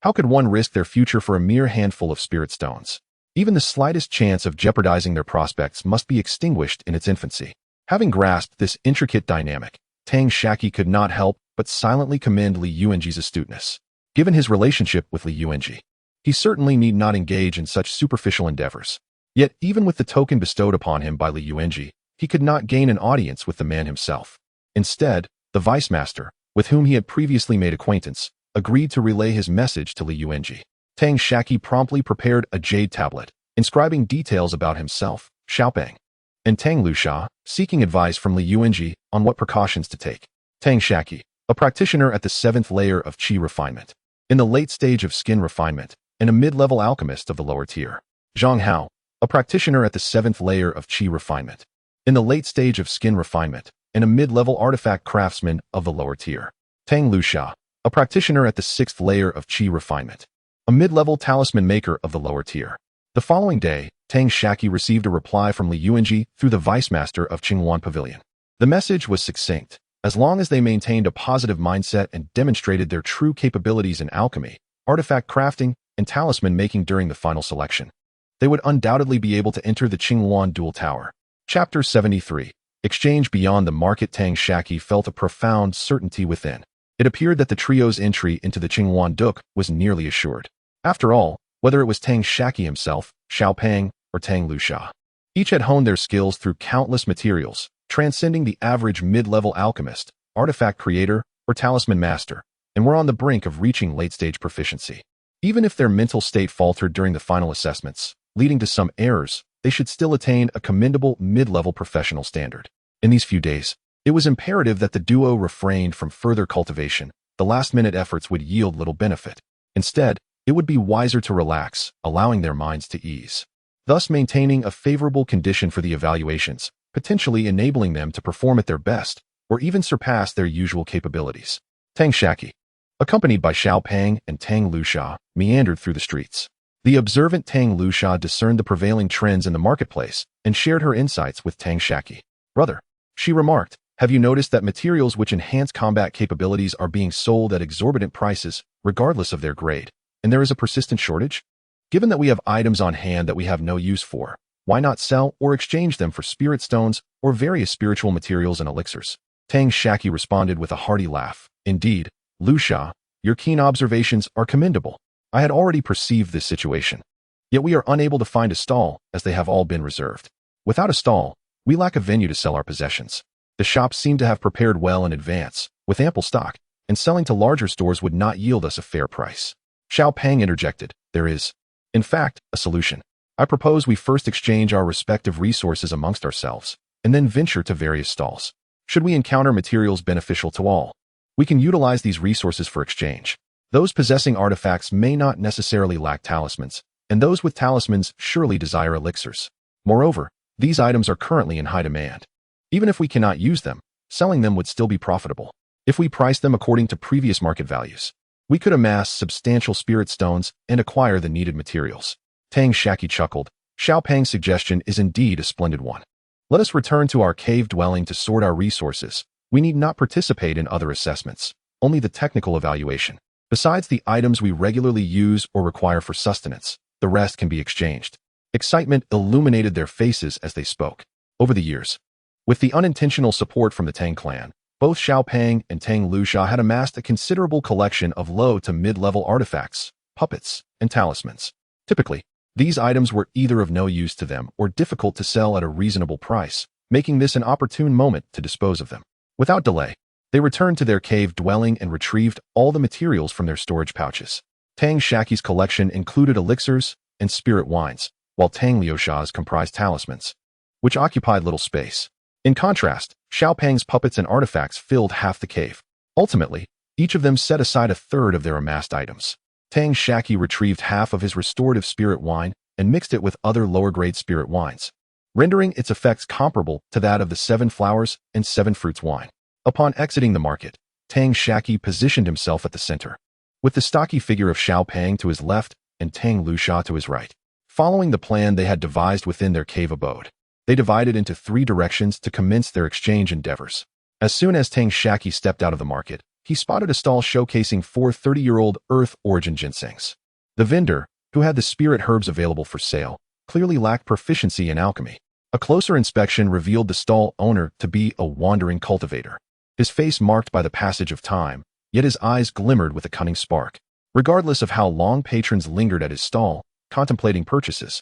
How could one risk their future for a mere handful of spirit stones? Even the slightest chance of jeopardizing their prospects must be extinguished in its infancy. Having grasped this intricate dynamic, Tang Shaqi could not help but silently commend Li Yuanji's astuteness. Given his relationship with Li Yuanji, he certainly need not engage in such superficial endeavors. Yet, even with the token bestowed upon him by Li Yuanji, he could not gain an audience with the man himself. Instead, the vice master, with whom he had previously made acquaintance, agreed to relay his message to Li Yuanji. Tang Shaqi promptly prepared a jade tablet, inscribing details about himself, Xiaopeng, and Tang Luxia, seeking advice from Li Yuanji on what precautions to take. Tang Shaqi, a practitioner at the 7th layer of qi refinement, in the late stage of skin refinement, and a mid-level alchemist of the lower tier. Zhang Hao, a practitioner at the 7th layer of qi refinement, in the late stage of skin refinement, and a mid-level artifact craftsman of the lower tier. Tang Shaqi, a practitioner at the 6th layer of Qi refinement, a mid-level talisman maker of the lower tier. The following day, Tang Shaqi received a reply from Li Yuanji through the Vice Master of Qinghuan Pavilion. The message was succinct. As long as they maintained a positive mindset and demonstrated their true capabilities in alchemy, artifact crafting, and talisman making during the final selection, they would undoubtedly be able to enter the Qinghuan Dual Tower. Chapter 73. Exchange beyond the market. Tang Shaqi felt a profound certainty within. It appeared that the trio's entry into the Qinghuan Duke was nearly assured. After all, whether it was Tang Shaqi himself, Xiao Peng, or Tang Shaqi, each had honed their skills through countless materials, transcending the average mid-level alchemist, artifact creator, or talisman master, and were on the brink of reaching late-stage proficiency. Even if their mental state faltered during the final assessments, leading to some errors, they should still attain a commendable mid-level professional standard. In these few days, it was imperative that the duo refrained from further cultivation. The last-minute efforts would yield little benefit. Instead, it would be wiser to relax, allowing their minds to ease, thus maintaining a favorable condition for the evaluations, potentially enabling them to perform at their best, or even surpass their usual capabilities. Tang Shaqi, accompanied by Xiao Peng and Tang Shaqi, meandered through the streets. The observant Tang Shaqi discerned the prevailing trends in the marketplace and shared her insights with Tang Shaqi. "Brother," she remarked, "have you noticed that materials which enhance combat capabilities are being sold at exorbitant prices, regardless of their grade, and there is a persistent shortage? Given that we have items on hand that we have no use for, why not sell or exchange them for spirit stones or various spiritual materials and elixirs?" Tang Shaqi responded with a hearty laugh. "Indeed, Shaqi, your keen observations are commendable. I had already perceived this situation. Yet we are unable to find a stall, as they have all been reserved. Without a stall, we lack a venue to sell our possessions. The shops seem to have prepared well in advance, with ample stock, and selling to larger stores would not yield us a fair price." Xiao Peng interjected, "There is, in fact, a solution. I propose we first exchange our respective resources amongst ourselves, and then venture to various stalls. Should we encounter materials beneficial to all, we can utilize these resources for exchange. Those possessing artifacts may not necessarily lack talismans, and those with talismans surely desire elixirs. Moreover, these items are currently in high demand. Even if we cannot use them, selling them would still be profitable. If we price them according to previous market values, we could amass substantial spirit stones and acquire the needed materials." Tang Shaqi chuckled. "Xiao Peng's suggestion is indeed a splendid one. Let us return to our cave dwelling to sort our resources. We need not participate in other assessments, only the technical evaluation. Besides the items we regularly use or require for sustenance, the rest can be exchanged." Excitement illuminated their faces as they spoke. Over the years, with the unintentional support from the Tang clan, both Xiao Peng and Tang Shaqi had amassed a considerable collection of low to mid-level artifacts, puppets, and talismans. Typically, these items were either of no use to them or difficult to sell at a reasonable price, making this an opportune moment to dispose of them. Without delay, they returned to their cave dwelling and retrieved all the materials from their storage pouches. Tang Shaqi's collection included elixirs and spirit wines, while Tang Shaq's comprised talismans, which occupied little space. In contrast, Xiao Peng's puppets and artifacts filled half the cave. Ultimately, each of them set aside a third of their amassed items. Tang Shaqi retrieved half of his restorative spirit wine and mixed it with other lower-grade spirit wines, rendering its effects comparable to that of the 7 flowers and 7 fruits wine. Upon exiting the market, Tang Shaqi positioned himself at the center, with the stocky figure of Xiao Peng to his left and Tang Shaqi to his right. Following the plan they had devised within their cave abode, they divided into 3 directions to commence their exchange endeavors. As soon as Tang Shaqi stepped out of the market, he spotted a stall showcasing 4 30-year-old Earth origin ginsengs. The vendor, who had the spirit herbs available for sale, clearly lacked proficiency in alchemy. A closer inspection revealed the stall owner to be a wandering cultivator. His face marked by the passage of time, yet his eyes glimmered with a cunning spark. Regardless of how long patrons lingered at his stall, contemplating purchases,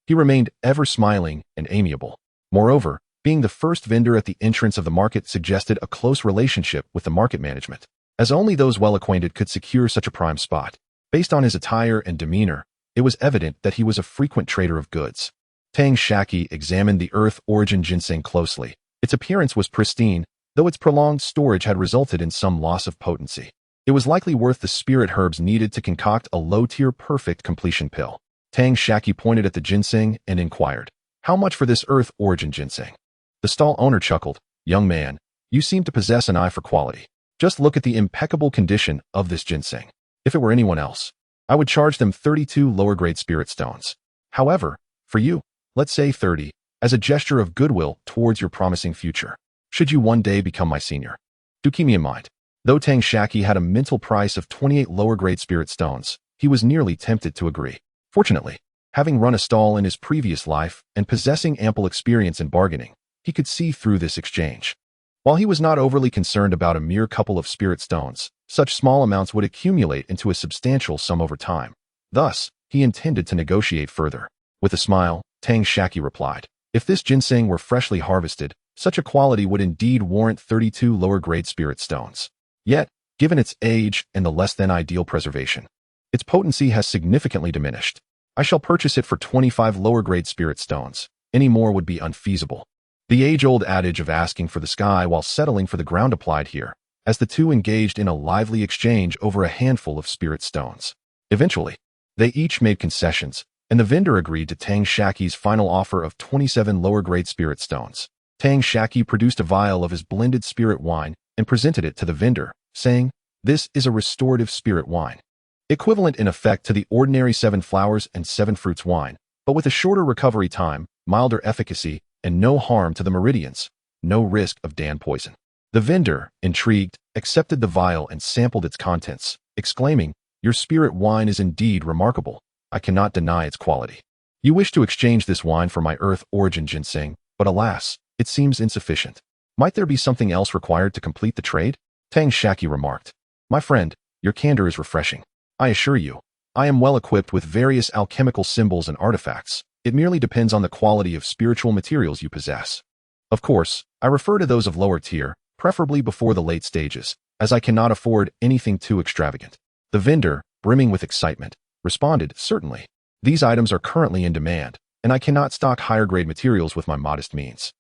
he remained ever smiling and amiable. Moreover, being the first vendor at the entrance of the market suggested a close relationship with the market management, as only those well-acquainted could secure such a prime spot. Based on his attire and demeanor, it was evident that he was a frequent trader of goods. Tang Shaqi examined the Earth origin ginseng closely. Its appearance was pristine, though its prolonged storage had resulted in some loss of potency. It was likely worth the spirit herbs needed to concoct a low-tier perfect completion pill. Tang Shaqi pointed at the ginseng and inquired, "How much for this Earth origin ginseng?" The stall owner chuckled. "Young man, you seem to possess an eye for quality. Just look at the impeccable condition of this ginseng. If it were anyone else, I would charge them 32 lower-grade spirit stones. However, for you, let's say 30, as a gesture of goodwill towards your promising future. Should you one day become my senior. Do keep me in mind." Though Tang Shaqi had a mental price of 28 lower-grade spirit stones, he was nearly tempted to agree. Fortunately, having run a stall in his previous life and possessing ample experience in bargaining, he could see through this exchange. While he was not overly concerned about a mere couple of spirit stones, such small amounts would accumulate into a substantial sum over time. Thus, he intended to negotiate further. With a smile, Tang Shaqi replied, "If this ginseng were freshly harvested, such a quality would indeed warrant 32 lower-grade spirit stones. Yet, given its age and the less-than-ideal preservation, its potency has significantly diminished. I shall purchase it for 25 lower-grade spirit stones. Any more would be unfeasible." The age-old adage of asking for the sky while settling for the ground applied here, as the two engaged in a lively exchange over a handful of spirit stones. Eventually, they each made concessions, and the vendor agreed to Tang Shaqi's final offer of 27 lower-grade spirit stones. Tang Shaqi produced a vial of his blended spirit wine and presented it to the vendor, saying, "This is a restorative spirit wine, equivalent in effect to the ordinary 7 flowers and 7 fruits wine, but with a shorter recovery time, milder efficacy, and no harm to the meridians, no risk of Dan poison." The vendor, intrigued, accepted the vial and sampled its contents, exclaiming, "Your spirit wine is indeed remarkable. I cannot deny its quality. You wish to exchange this wine for my earth origin ginseng, but alas, it seems insufficient. Might there be something else required to complete the trade?" Tang Shaqi remarked, "My friend, your candor is refreshing. I assure you, I am well equipped with various alchemical symbols and artifacts. It merely depends on the quality of spiritual materials you possess. Of course, I refer to those of lower tier, preferably before the late stages, as I cannot afford anything too extravagant." The vendor, brimming with excitement, responded, "Certainly. These items are currently in demand, and I cannot stock higher-grade materials with my modest means.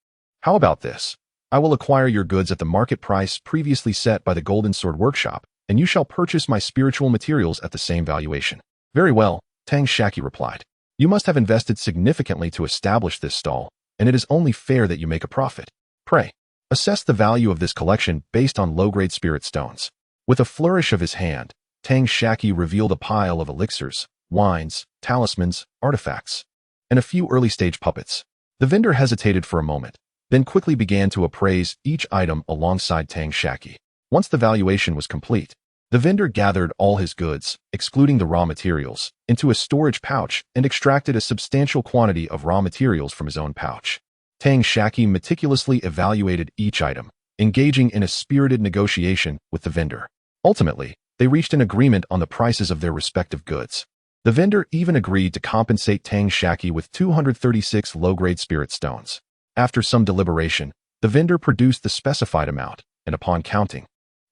How about this? I will acquire your goods at the market price previously set by the Golden Sword Workshop, and you shall purchase my spiritual materials at the same valuation." "Very well," Tang Shaqi replied. "You must have invested significantly to establish this stall, and it is only fair that you make a profit. Pray, assess the value of this collection based on low-grade spirit stones." With a flourish of his hand, Tang Shaqi revealed a pile of elixirs, wines, talismans, artifacts, and a few early-stage puppets. The vendor hesitated for a moment, then quickly began to appraise each item alongside Tang Shaqi. Once the valuation was complete, the vendor gathered all his goods, excluding the raw materials, into a storage pouch and extracted a substantial quantity of raw materials from his own pouch. Tang Shaqi meticulously evaluated each item, engaging in a spirited negotiation with the vendor. Ultimately, they reached an agreement on the prices of their respective goods. The vendor even agreed to compensate Tang Shaqi with 236 low-grade spirit stones. After some deliberation, the vendor produced the specified amount, and upon counting,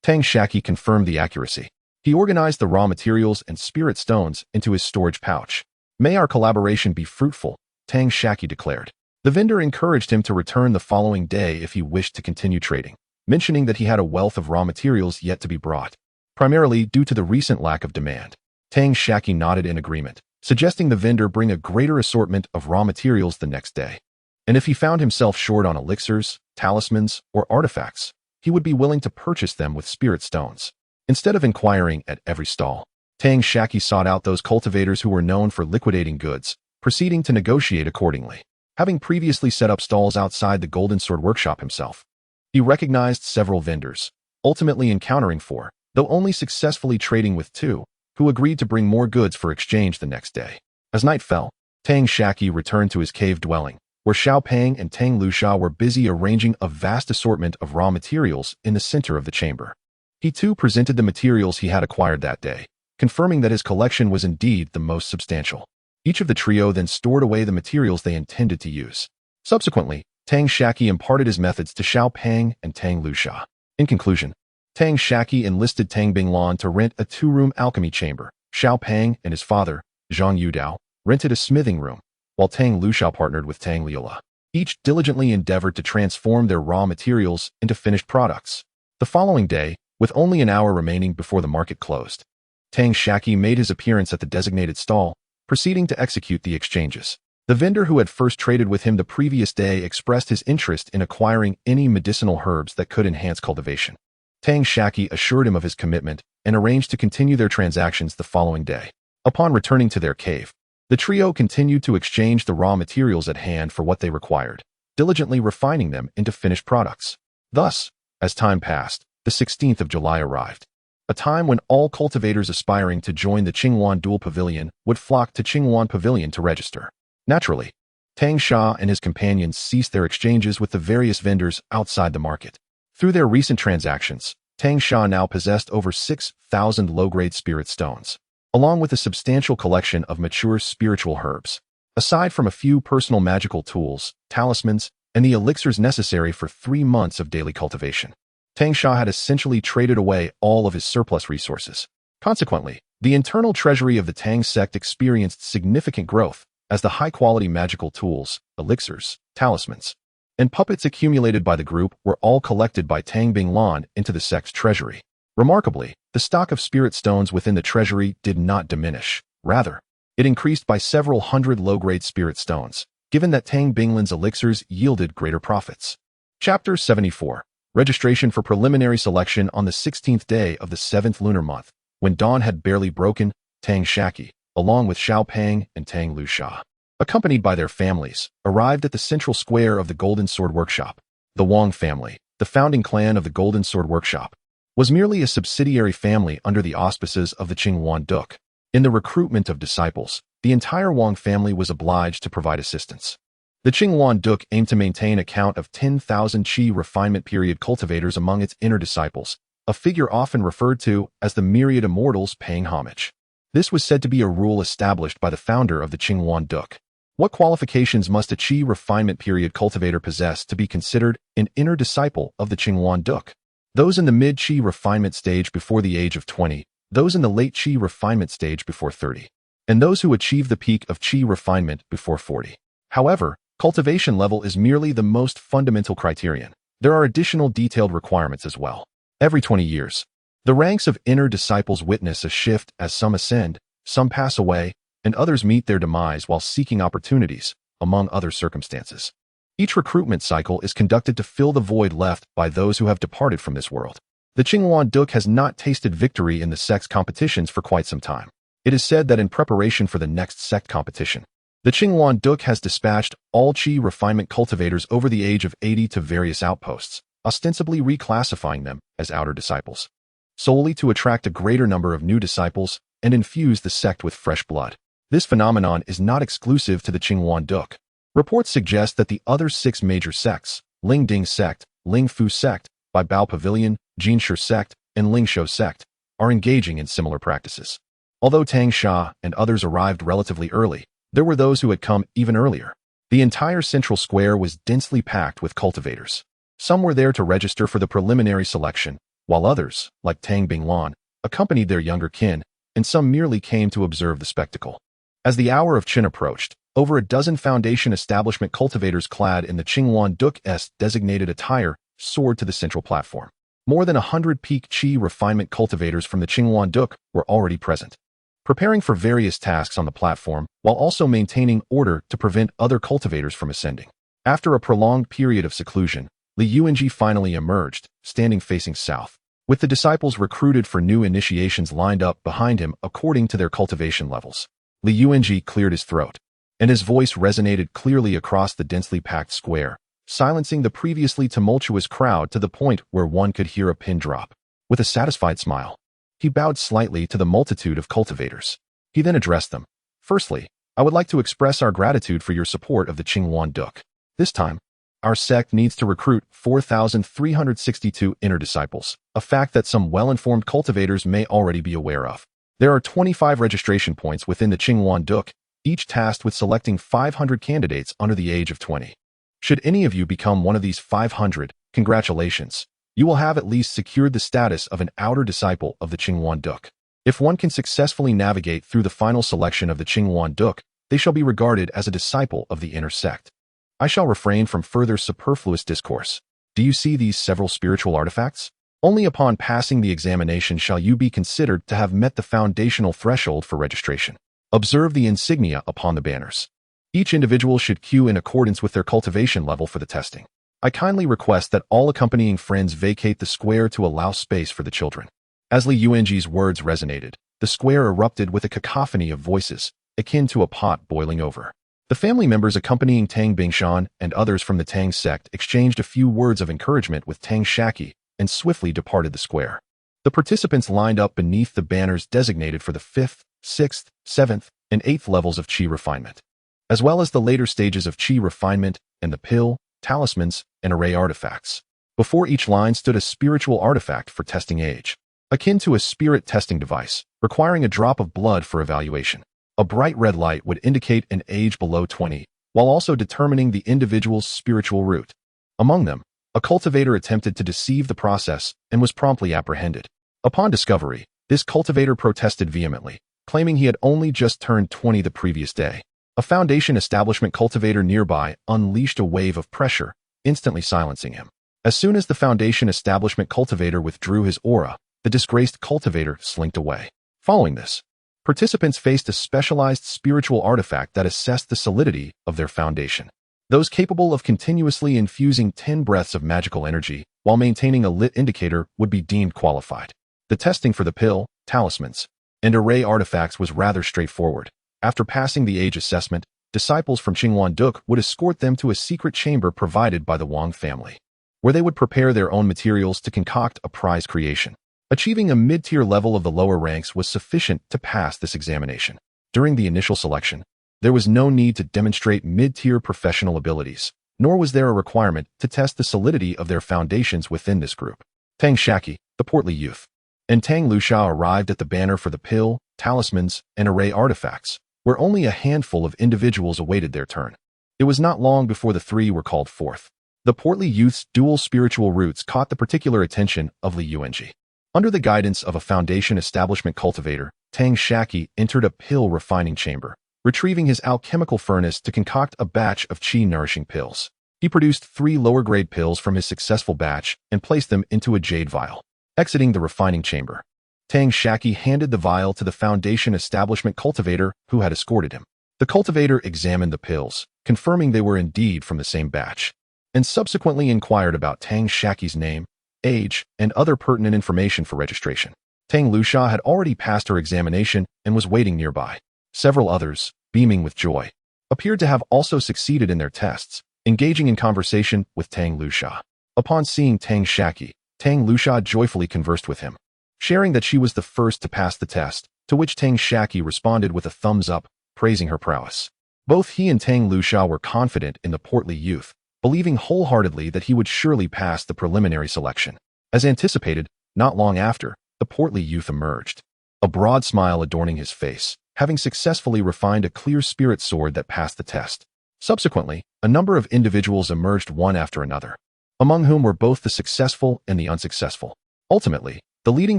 Tang Shaqi confirmed the accuracy. He organized the raw materials and spirit stones into his storage pouch. "May our collaboration be fruitful," Tang Shaqi declared. The vendor encouraged him to return the following day if he wished to continue trading, mentioning that he had a wealth of raw materials yet to be brought, primarily due to the recent lack of demand. Tang Shaqi nodded in agreement, suggesting the vendor bring a greater assortment of raw materials the next day. And if he found himself short on elixirs, talismans, or artifacts, he would be willing to purchase them with spirit stones. Instead of inquiring at every stall, Tang Shaqi sought out those cultivators who were known for liquidating goods, proceeding to negotiate accordingly. Having previously set up stalls outside the Golden Sword Workshop himself, he recognized several vendors, ultimately encountering 4, though only successfully trading with 2, who agreed to bring more goods for exchange the next day. As night fell, Tang Shaqi returned to his cave dwelling, where Xiao Pang and Tang Lusha were busy arranging a vast assortment of raw materials in the center of the chamber. He too presented the materials he had acquired that day, confirming that his collection was indeed the most substantial. Each of the trio then stored away the materials they intended to use. Subsequently, Tang Shaqi imparted his methods to Xiao Pang and Tang Lusha. In conclusion, Tang Shaqi enlisted Tang Binglan to rent a 2-room alchemy chamber. Xiao Pang and his father, Zhang Yudao, rented a smithing room, while Tang Lusha partnered with Tang Liola. Each diligently endeavored to transform their raw materials into finished products. The following day, with only an hour remaining before the market closed, Tang Shaqi made his appearance at the designated stall, proceeding to execute the exchanges. The vendor who had first traded with him the previous day expressed his interest in acquiring any medicinal herbs that could enhance cultivation. Tang Shaqi assured him of his commitment and arranged to continue their transactions the following day. Upon returning to their cave, the trio continued to exchange the raw materials at hand for what they required, diligently refining them into finished products. Thus, as time passed, the 16th of July arrived, a time when all cultivators aspiring to join the Qinghuan Dual Pavilion would flock to Qinghuan Pavilion to register. Naturally, Tang Xia and his companions ceased their exchanges with the various vendors outside the market. Through their recent transactions, Tang Xia now possessed over 6,000 low-grade spirit stones, along with a substantial collection of mature spiritual herbs. Aside from a few personal magical tools, talismans, and the elixirs necessary for 3 months of daily cultivation, Tang Xia had essentially traded away all of his surplus resources. Consequently, the internal treasury of the Tang sect experienced significant growth, as the high-quality magical tools, elixirs, talismans, and puppets accumulated by the group were all collected by Tang Binglan into the sect's treasury. Remarkably, the stock of spirit stones within the treasury did not diminish. Rather, it increased by several hundred low-grade spirit stones, given that Tang Binglan's elixirs yielded greater profits. Chapter 74. Registration for preliminary selection on the 16th day of the 7th lunar month, when dawn had barely broken. Tang Shaqi, along with Xiao Pang and Tang Lusha, accompanied by their families, arrived at the central square of the Golden Sword Workshop. The Wang family, the founding clan of the Golden Sword Workshop, was merely a subsidiary family under the auspices of the Qinghuan Duke. In the recruitment of disciples, the entire Wang family was obliged to provide assistance. The Qinghuan Duke aimed to maintain a count of 10,000 Qi refinement period cultivators among its inner disciples, a figure often referred to as the myriad immortals paying homage. This was said to be a rule established by the founder of the Qinghuan Duke. What qualifications must a Qi refinement period cultivator possess to be considered an inner disciple of the Qinghuan Duke? Those in the mid-Qi refinement stage before the age of 20, those in the late Qi refinement stage before 30, and those who achieve the peak of Qi refinement before 40. However, cultivation level is merely the most fundamental criterion. There are additional detailed requirements as well. Every 20 years, the ranks of inner disciples witness a shift as some ascend, some pass away, and others meet their demise while seeking opportunities, among other circumstances. Each recruitment cycle is conducted to fill the void left by those who have departed from this world. The Qinghuan Duke has not tasted victory in the sect's competitions for quite some time. It is said that in preparation for the next sect competition, the Qinghuan Duke has dispatched all Qi refinement cultivators over the age of 80 to various outposts, ostensibly reclassifying them as outer disciples, solely to attract a greater number of new disciples and infuse the sect with fresh blood. This phenomenon is not exclusive to the Qinghuan Duke. Reports suggest that the other 6 major sects, Lingding sect, Lingfu sect, Baibao Pavilion, Jinshi sect, and Lingshou sect, are engaging in similar practices. Although Tang Xia and others arrived relatively early, there were those who had come even earlier. The entire central square was densely packed with cultivators. Some were there to register for the preliminary selection, while others, like Tang Binglan, accompanied their younger kin, and some merely came to observe the spectacle. As the hour of Qin approached, over a dozen foundation establishment cultivators clad in the Qinghuan Duke's designated attire soared to the central platform. More than 100 peak Qi refinement cultivators from the Qinghuan Duke were already present, preparing for various tasks on the platform while also maintaining order to prevent other cultivators from ascending. After a prolonged period of seclusion, Li Yuanji finally emerged, standing facing south, with the disciples recruited for new initiations lined up behind him according to their cultivation levels. Li Yuanji cleared his throat, and his voice resonated clearly across the densely packed square, silencing the previously tumultuous crowd to the point where one could hear a pin drop. With a satisfied smile, he bowed slightly to the multitude of cultivators. He then addressed them. Firstly, I would like to express our gratitude for your support of the Qinghuan Duke. This time, our sect needs to recruit 4,362 inner disciples, a fact that some well-informed cultivators may already be aware of. There are 25 registration points within the Qinghuan Duke, each tasked with selecting 500 candidates under the age of 20. Should any of you become one of these 500, congratulations. You will have at least secured the status of an outer disciple of the Qinghuan Duke. If one can successfully navigate through the final selection of the Qinghuan Duke, they shall be regarded as a disciple of the inner sect. I shall refrain from further superfluous discourse. Do you see these several spiritual artifacts? Only upon passing the examination shall you be considered to have met the foundational threshold for registration. Observe the insignia upon the banners. Each individual should queue in accordance with their cultivation level for the testing. I kindly request that all accompanying friends vacate the square to allow space for the children. As Li Yuanji's words resonated, the square erupted with a cacophony of voices, akin to a pot boiling over. The family members accompanying Tang Bingshan and others from the Tang sect exchanged a few words of encouragement with Tang Shaqi and swiftly departed the square. The participants lined up beneath the banners designated for the 5th, 6th, 7th, and 8th levels of Qi refinement, as well as the later stages of Qi refinement and the pill, talismans, and array artifacts. Before each line stood a spiritual artifact for testing age, akin to a spirit testing device, requiring a drop of blood for evaluation. A bright red light would indicate an age below 20, while also determining the individual's spiritual root. Among them, a cultivator attempted to deceive the process and was promptly apprehended. Upon discovery, this cultivator protested vehemently, claiming he had only just turned 20 the previous day. A Foundation establishment cultivator nearby unleashed a wave of pressure, instantly silencing him. As soon as the Foundation establishment cultivator withdrew his aura, the disgraced cultivator slinked away. Following this, participants faced a specialized spiritual artifact that assessed the solidity of their foundation. Those capable of continuously infusing 10 breaths of magical energy while maintaining a lit indicator would be deemed qualified. The testing for the pill, talismans, and array artifacts was rather straightforward. After passing the age assessment, disciples from Qingwan Duk would escort them to a secret chamber provided by the Wang family, where they would prepare their own materials to concoct a prize creation. Achieving a mid-tier level of the lower ranks was sufficient to pass this examination. During the initial selection, there was no need to demonstrate mid-tier professional abilities, nor was there a requirement to test the solidity of their foundations within this group. Tang Shaqi, the portly youth, and Tang Lusha arrived at the banner for the pill, talismans, and array artifacts, where only a handful of individuals awaited their turn. It was not long before the three were called forth. The portly youth's dual spiritual roots caught the particular attention of Li Yuanji. Under the guidance of a Foundation establishment cultivator, Tang Shaqi entered a pill refining chamber, retrieving his alchemical furnace to concoct a batch of qi-nourishing pills. He produced 3 lower-grade pills from his successful batch and placed them into a jade vial. Exiting the refining chamber, Tang Shaqi handed the vial to the Foundation establishment cultivator who had escorted him. The cultivator examined the pills, confirming they were indeed from the same batch, and subsequently inquired about Tang Shaqi's name, age, and other pertinent information for registration. Tang Lusha had already passed her examination and was waiting nearby. Several others, beaming with joy, appeared to have also succeeded in their tests, engaging in conversation with Tang Lusha. Upon seeing Tang Shaqi, Tang Lusha joyfully conversed with him, sharing that she was the first to pass the test, to which Tang Shaqi responded with a thumbs up, praising her prowess. Both he and Tang Lusha were confident in the portly youth, believing wholeheartedly that he would surely pass the preliminary selection. As anticipated, not long after, the portly youth emerged, a broad smile adorning his face, having successfully refined a clear spirit sword that passed the test. Subsequently, a number of individuals emerged one after another, among whom were both the successful and the unsuccessful. Ultimately, the leading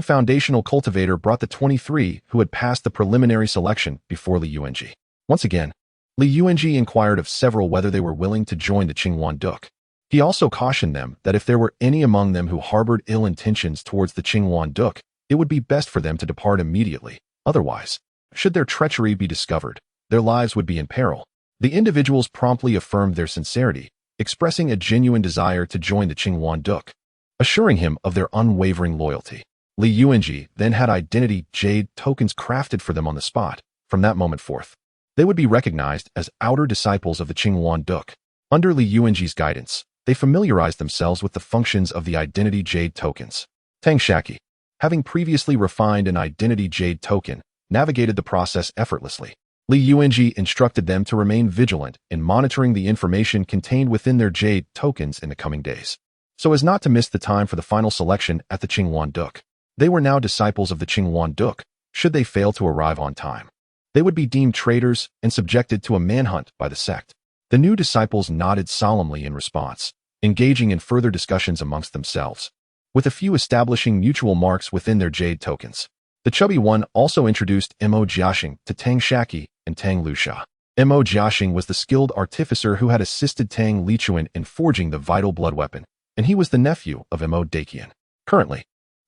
foundational cultivator brought the 23 who had passed the preliminary selection before Li Yuanji. Once again, Li Yuanji inquired of several whether they were willing to join the Qingwan Duk. He also cautioned them that if there were any among them who harbored ill intentions towards the Qingwan Duk, it would be best for them to depart immediately. Otherwise, should their treachery be discovered, their lives would be in peril. The individuals promptly affirmed their sincerity, expressing a genuine desire to join the Qingwan Duk, assuring him of their unwavering loyalty. Li Yuanji then had identity jade tokens crafted for them on the spot. From that moment forth, they would be recognized as outer disciples of the Qingwan Duk. Under Li Yuanji's guidance, they familiarized themselves with the functions of the identity jade tokens. Tang Shaqi, having previously refined an identity jade token, navigated the process effortlessly. Li Yuanji instructed them to remain vigilant in monitoring the information contained within their jade tokens in the coming days, so as not to miss the time for the final selection at the Qingwan Duk. They were now disciples of the Qingwan Duk. Should they fail to arrive on time, they would be deemed traitors and subjected to a manhunt by the sect. The new disciples nodded solemnly in response, engaging in further discussions amongst themselves, with a few establishing mutual marks within their jade tokens. The chubby one also introduced Mo Jiaxing to Tang Shaqi and Tang Lusha. Mo Jiaxing was the skilled artificer who had assisted Tang Lichuan in forging the vital blood weapon, and he was the nephew of Mo Dakian. Currently,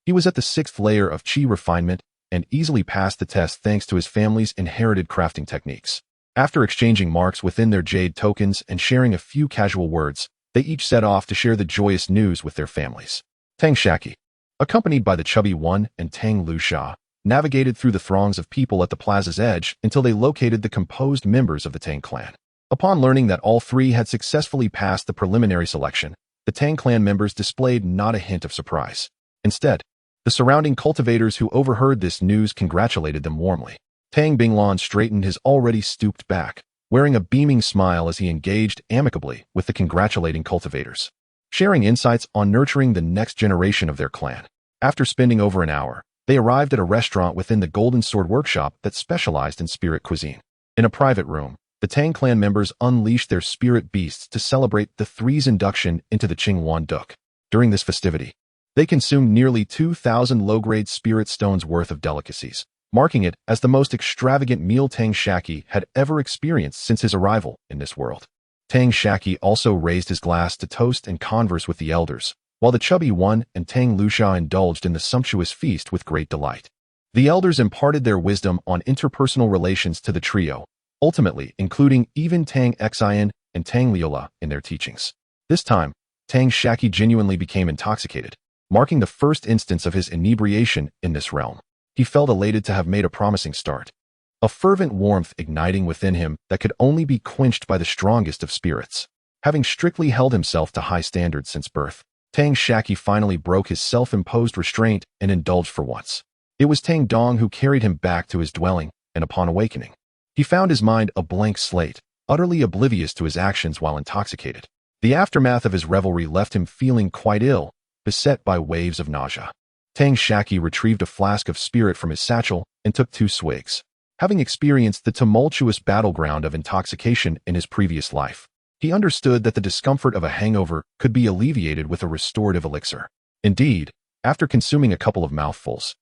he was at the 6th layer of Qi refinement and easily passed the test thanks to his family's inherited crafting techniques. After exchanging marks within their jade tokens and sharing a few casual words, they each set off to share the joyous news with their families. Tang Shaqi, accompanied by the chubby one and Tang Shaqi, navigated through the throngs of people at the plaza's edge until they located the composed members of the Tang clan. Upon learning that all three had successfully passed the preliminary selection, the Tang clan members displayed not a hint of surprise. Instead, the surrounding cultivators who overheard this news congratulated them warmly. Tang Binglan straightened his already stooped back, wearing a beaming smile as he engaged amicably with the congratulating cultivators, sharing insights on nurturing the next generation of their clan. After spending over an hour, they arrived at a restaurant within the Golden Sword Workshop that specialized in spirit cuisine. In a private room, the Tang clan members unleashed their spirit beasts to celebrate the three's induction into the Qingwan Duk. During this festivity, they consumed nearly 2,000 low-grade spirit stones worth of delicacies, marking it as the most extravagant meal Tang Shaqi had ever experienced since his arrival in this world. Tang Shaqi also raised his glass to toast and converse with the elders, while the chubby one and Tang Shaqi indulged in the sumptuous feast with great delight. The elders imparted their wisdom on interpersonal relations to the trio, ultimately including even Tang Xian and Tang Liola in their teachings. This time, Tang Shaqi genuinely became intoxicated, marking the first instance of his inebriation in this realm. He felt elated to have made a promising start, a fervent warmth igniting within him that could only be quenched by the strongest of spirits. Having strictly held himself to high standards since birth, Tang Shaqi finally broke his self-imposed restraint and indulged for once. It was Tang Dong who carried him back to his dwelling, and upon awakening, he found his mind a blank slate, utterly oblivious to his actions while intoxicated. The aftermath of his revelry left him feeling quite ill, beset by waves of nausea. Tang Shaqi retrieved a flask of spirit from his satchel and took 2 swigs. Having experienced the tumultuous battleground of intoxication in his previous life, he understood that the discomfort of a hangover could be alleviated with a restorative elixir. Indeed, after consuming a couple of mouthfuls,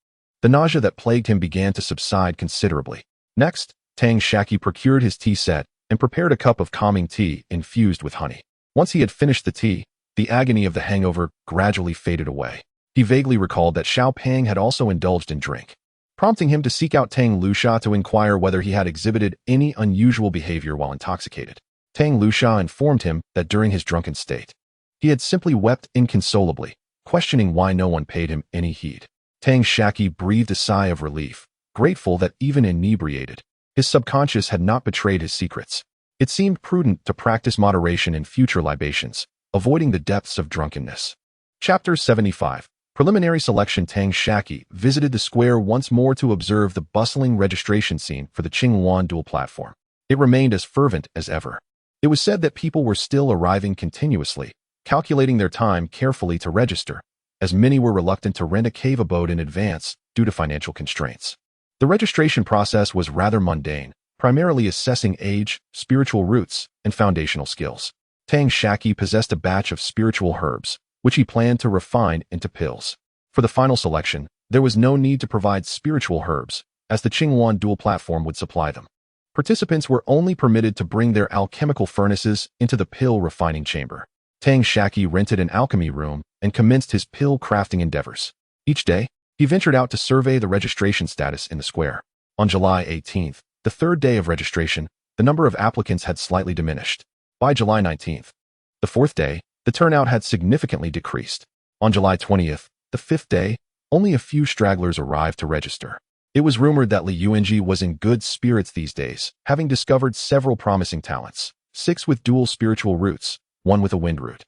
the nausea that plagued him began to subside considerably. Next, Tang Shaqi procured his tea set and prepared a cup of calming tea infused with honey. Once he had finished the tea, the agony of the hangover gradually faded away. He vaguely recalled that Xiao Pang had also indulged in drink, prompting him to seek out Tang Shaqi to inquire whether he had exhibited any unusual behavior while intoxicated. Tang Shaqi informed him that during his drunken state, he had simply wept inconsolably, questioning why no one paid him any heed. Tang Shaqi breathed a sigh of relief, grateful that even inebriated, his subconscious had not betrayed his secrets. It seemed prudent to practice moderation in future libations, avoiding the depths of drunkenness. Chapter 75. Preliminary selection. Tang Shaqi visited the square once more to observe the bustling registration scene for the Qingwan dual platform. It remained as fervent as ever. It was said that people were still arriving continuously, calculating their time carefully to register, as many were reluctant to rent a cave abode in advance due to financial constraints. The registration process was rather mundane, primarily assessing age, spiritual roots, and foundational skills. Tang Shaqi possessed a batch of spiritual herbs, which he planned to refine into pills. For the final selection, there was no need to provide spiritual herbs, as the Qingwan dual platform would supply them. Participants were only permitted to bring their alchemical furnaces into the pill refining chamber. Tang Shaqi rented an alchemy room and commenced his pill crafting endeavors. Each day, he ventured out to survey the registration status in the square. On July 18th, the 3rd day of registration, the number of applicants had slightly diminished. By July 19th, the 4th day, the turnout had significantly decreased. On July 20th, the 5th day, only a few stragglers arrived to register. It was rumored that Li Yuanji was in good spirits these days, having discovered several promising talents: 6 with dual spiritual roots, 1 with a wind root,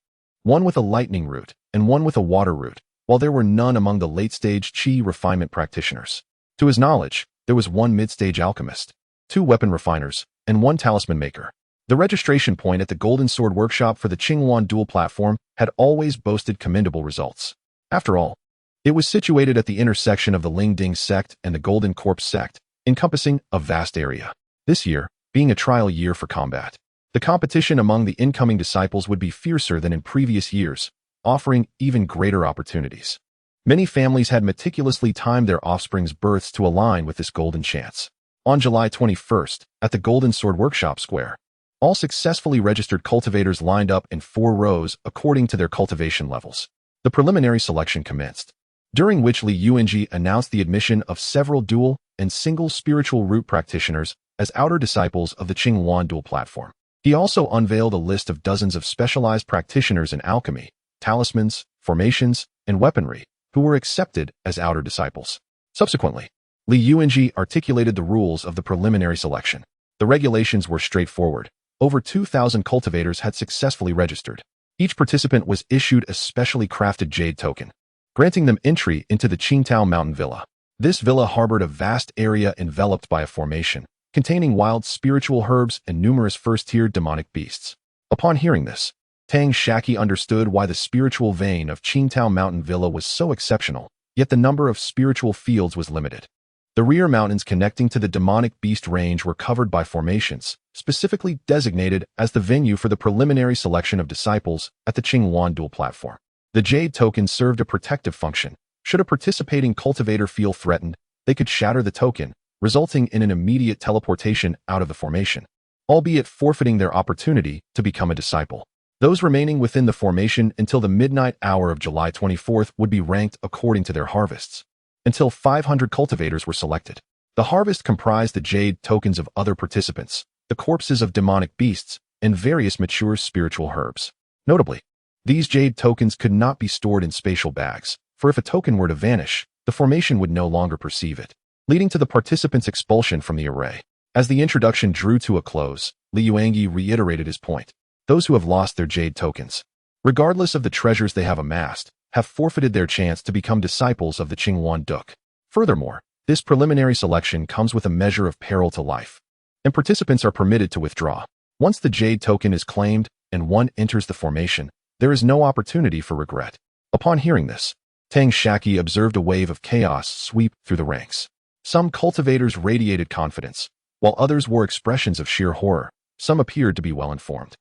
1 with a lightning root, and 1 with a water root, while there were none among the late-stage qi refinement practitioners. To his knowledge, there was 1 mid-stage alchemist, 2 weapon refiners, and 1 talisman maker. The registration point at the Golden Sword Workshop for the Qingwan dual platform had always boasted commendable results. After all, it was situated at the intersection of the Lingding sect and the Golden Corpse sect, encompassing a vast area. This year, being a trial year for combat, the competition among the incoming disciples would be fiercer than in previous years, offering even greater opportunities. Many families had meticulously timed their offspring's births to align with this golden chance. On July 21st, at the Golden Sword Workshop Square, all successfully registered cultivators lined up in 4 rows according to their cultivation levels. The preliminary selection commenced, during which Li Yuanji announced the admission of several dual and single spiritual root practitioners as outer disciples of the Qingyuan dual platform. He also unveiled a list of dozens of specialized practitioners in alchemy, talismans, formations, and weaponry, who were accepted as outer disciples. Subsequently, Li Yuanji articulated the rules of the preliminary selection. The regulations were straightforward. Over 2,000 cultivators had successfully registered. Each participant was issued a specially crafted jade token, granting them entry into the Qingtao Mountain Villa. This villa harbored a vast area enveloped by a formation, containing wild spiritual herbs and numerous first-tier demonic beasts. Upon hearing this, Tang Shaqi understood why the spiritual vein of Qingtao Mountain Villa was so exceptional, yet the number of spiritual fields was limited. The rear mountains connecting to the demonic beast range were covered by formations, specifically designated as the venue for the preliminary selection of disciples at the Qingyuan dual platform. The jade token served a protective function. Should a participating cultivator feel threatened, they could shatter the token, resulting in an immediate teleportation out of the formation, albeit forfeiting their opportunity to become a disciple. Those remaining within the formation until the midnight hour of July 24th would be ranked according to their harvests, until 500 cultivators were selected. The harvest comprised the jade tokens of other participants, the corpses of demonic beasts, and various mature spiritual herbs. Notably, these jade tokens could not be stored in spatial bags, for if a token were to vanish, the formation would no longer perceive it, leading to the participants' expulsion from the array. As the introduction drew to a close, Li Yuanji reiterated his point. Those who have lost their jade tokens, regardless of the treasures they have amassed, have forfeited their chance to become disciples of the Qingyuan Duke. Furthermore, this preliminary selection comes with a measure of peril to life, and participants are permitted to withdraw. Once the jade token is claimed and one enters the formation, there is no opportunity for regret. Upon hearing this, Tang Shaqi observed a wave of chaos sweep through the ranks. Some cultivators radiated confidence, while others wore expressions of sheer horror. Some appeared to be well-informed,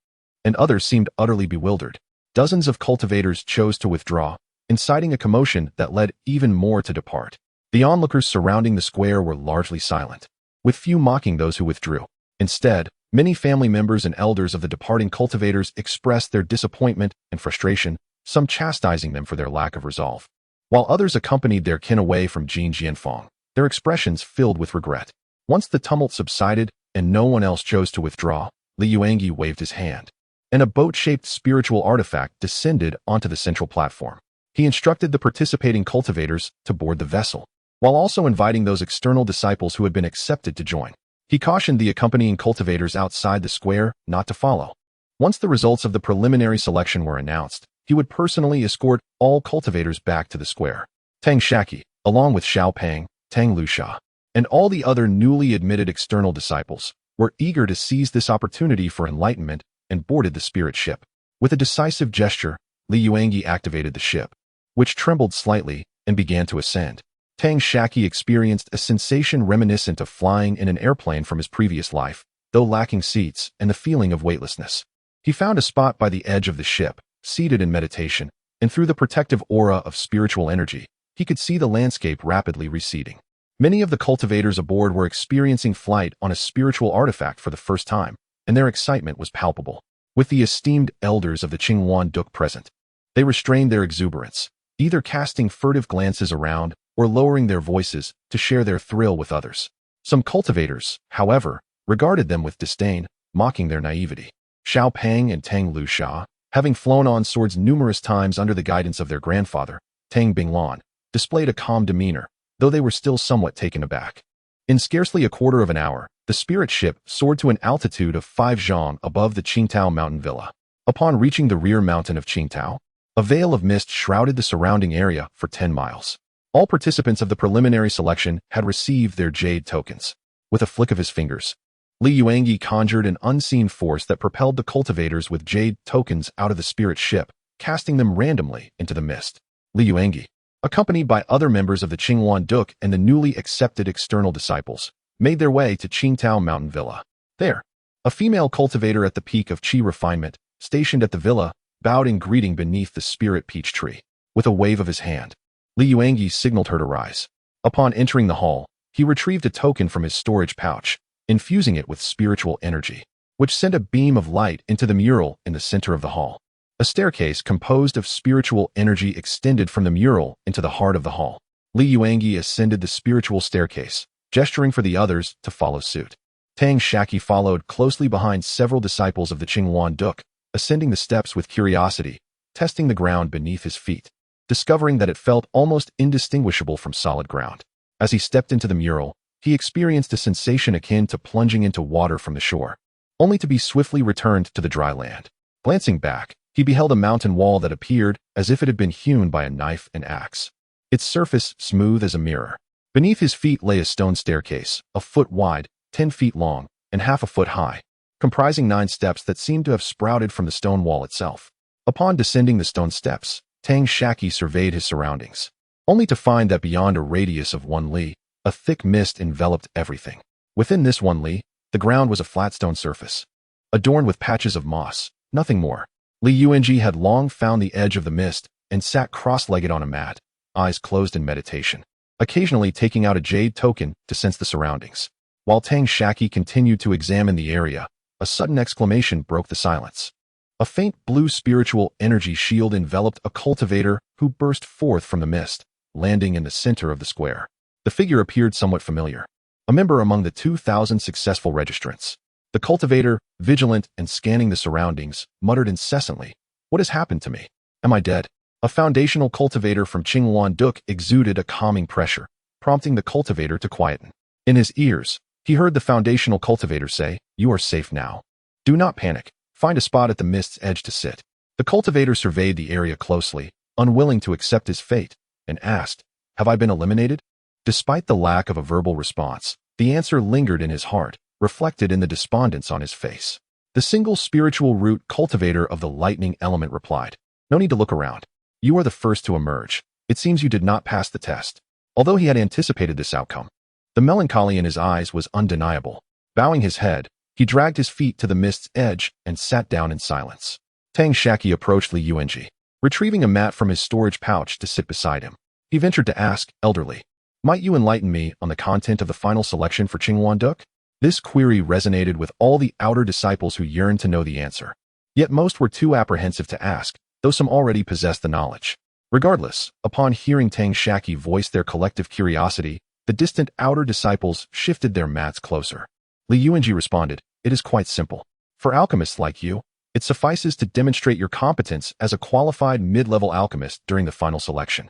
and others seemed utterly bewildered. Dozens of cultivators chose to withdraw, inciting a commotion that led even more to depart. The onlookers surrounding the square were largely silent, with few mocking those who withdrew. Instead, many family members and elders of the departing cultivators expressed their disappointment and frustration, some chastising them for their lack of resolve, while others accompanied their kin away from Jin Jianfeng, their expressions filled with regret. Once the tumult subsided and no one else chose to withdraw, Li Yuanji waved his hand, and a boat-shaped spiritual artifact descended onto the central platform. He instructed the participating cultivators to board the vessel, while also inviting those external disciples who had been accepted to join. He cautioned the accompanying cultivators outside the square not to follow. Once the results of the preliminary selection were announced, he would personally escort all cultivators back to the square. Tang Shaqi, along with Xiao Pang, Tang Lusha, and all the other newly admitted external disciples, were eager to seize this opportunity for enlightenment and boarded the spirit ship. With a decisive gesture, Li Yuanji activated the ship, which trembled slightly and began to ascend. Tang Shaqi experienced a sensation reminiscent of flying in an airplane from his previous life, though lacking seats and the feeling of weightlessness. He found a spot by the edge of the ship, seated in meditation, and through the protective aura of spiritual energy, he could see the landscape rapidly receding. Many of the cultivators aboard were experiencing flight on a spiritual artifact for the first time, and their excitement was palpable. With the esteemed elders of the Qingyuan Duke present, they restrained their exuberance, either casting furtive glances around or lowering their voices to share their thrill with others. Some cultivators, however, regarded them with disdain, mocking their naivety. Xiao Pang and Tang Lusha, having flown on swords numerous times under the guidance of their grandfather, Tang Binglan, displayed a calm demeanor, though they were still somewhat taken aback. In scarcely a quarter of an hour, the spirit ship soared to an altitude of 5 zhang above the Qingtao mountain villa. Upon reaching the rear mountain of Qingtao, a veil of mist shrouded the surrounding area for 10 miles. All participants of the preliminary selection had received their jade tokens. With a flick of his fingers, Li Yuanji conjured an unseen force that propelled the cultivators with jade tokens out of the spirit ship, casting them randomly into the mist. Li Yuanji, accompanied by other members of the Qingyuan Duke and the newly accepted external disciples, made their way to Qingtao Mountain Villa. There, a female cultivator at the peak of Qi refinement, stationed at the villa, bowed in greeting beneath the spirit peach tree. With a wave of his hand, Li Yuanji signaled her to rise. Upon entering the hall, he retrieved a token from his storage pouch, infusing it with spiritual energy, which sent a beam of light into the mural in the center of the hall. A staircase composed of spiritual energy extended from the mural into the heart of the hall. Li Yuanji ascended the spiritual staircase, gesturing for the others to follow suit. Tang Shaqi followed closely behind several disciples of the Qinghuan Duk, ascending the steps with curiosity, testing the ground beneath his feet, discovering that it felt almost indistinguishable from solid ground. As he stepped into the mural, he experienced a sensation akin to plunging into water from the shore, only to be swiftly returned to the dry land. Glancing back, he beheld a mountain wall that appeared as if it had been hewn by a knife and axe, its surface smooth as a mirror. Beneath his feet lay a stone staircase, a foot wide, 10 feet long, and half a foot high, comprising 9 steps that seemed to have sprouted from the stone wall itself. Upon descending the stone steps, Tang Shaqi surveyed his surroundings, only to find that beyond a radius of 1 li, a thick mist enveloped everything. Within this 1 li, the ground was a flat stone surface, adorned with patches of moss, nothing more. Li Yuanji had long found the edge of the mist and sat cross-legged on a mat, eyes closed in meditation, occasionally taking out a jade token to sense the surroundings. While Tang Shaqi continued to examine the area, a sudden exclamation broke the silence. A faint blue spiritual energy shield enveloped a cultivator who burst forth from the mist, landing in the center of the square. The figure appeared somewhat familiar, a member among the 2,000 successful registrants. The cultivator, vigilant and scanning the surroundings, muttered incessantly, "What has happened to me? Am I dead?" A foundational cultivator from Qinghuan Duk exuded a calming pressure, prompting the cultivator to quieten. In his ears, he heard the foundational cultivator say, "You are safe now. Do not panic. Find a spot at the mist's edge to sit." The cultivator surveyed the area closely, unwilling to accept his fate, and asked, "Have I been eliminated?" Despite the lack of a verbal response, the answer lingered in his heart, reflected in the despondence on his face. The single spiritual root cultivator of the lightning element replied, "No need to look around. You are the first to emerge. It seems you did not pass the test." Although he had anticipated this outcome, the melancholy in his eyes was undeniable. Bowing his head, he dragged his feet to the mist's edge and sat down in silence. Tang Shaqi approached Li Yuanji, retrieving a mat from his storage pouch to sit beside him. He ventured to ask, "Elderly, might you enlighten me on the content of the final selection for Qinghuan Duk?" This query resonated with all the outer disciples who yearned to know the answer. Yet most were too apprehensive to ask, though some already possessed the knowledge. Regardless, upon hearing Tang Shaqi voice their collective curiosity, the distant outer disciples shifted their mats closer. Li Yuanji responded, "It is quite simple. For alchemists like you, it suffices to demonstrate your competence as a qualified mid-level alchemist during the final selection.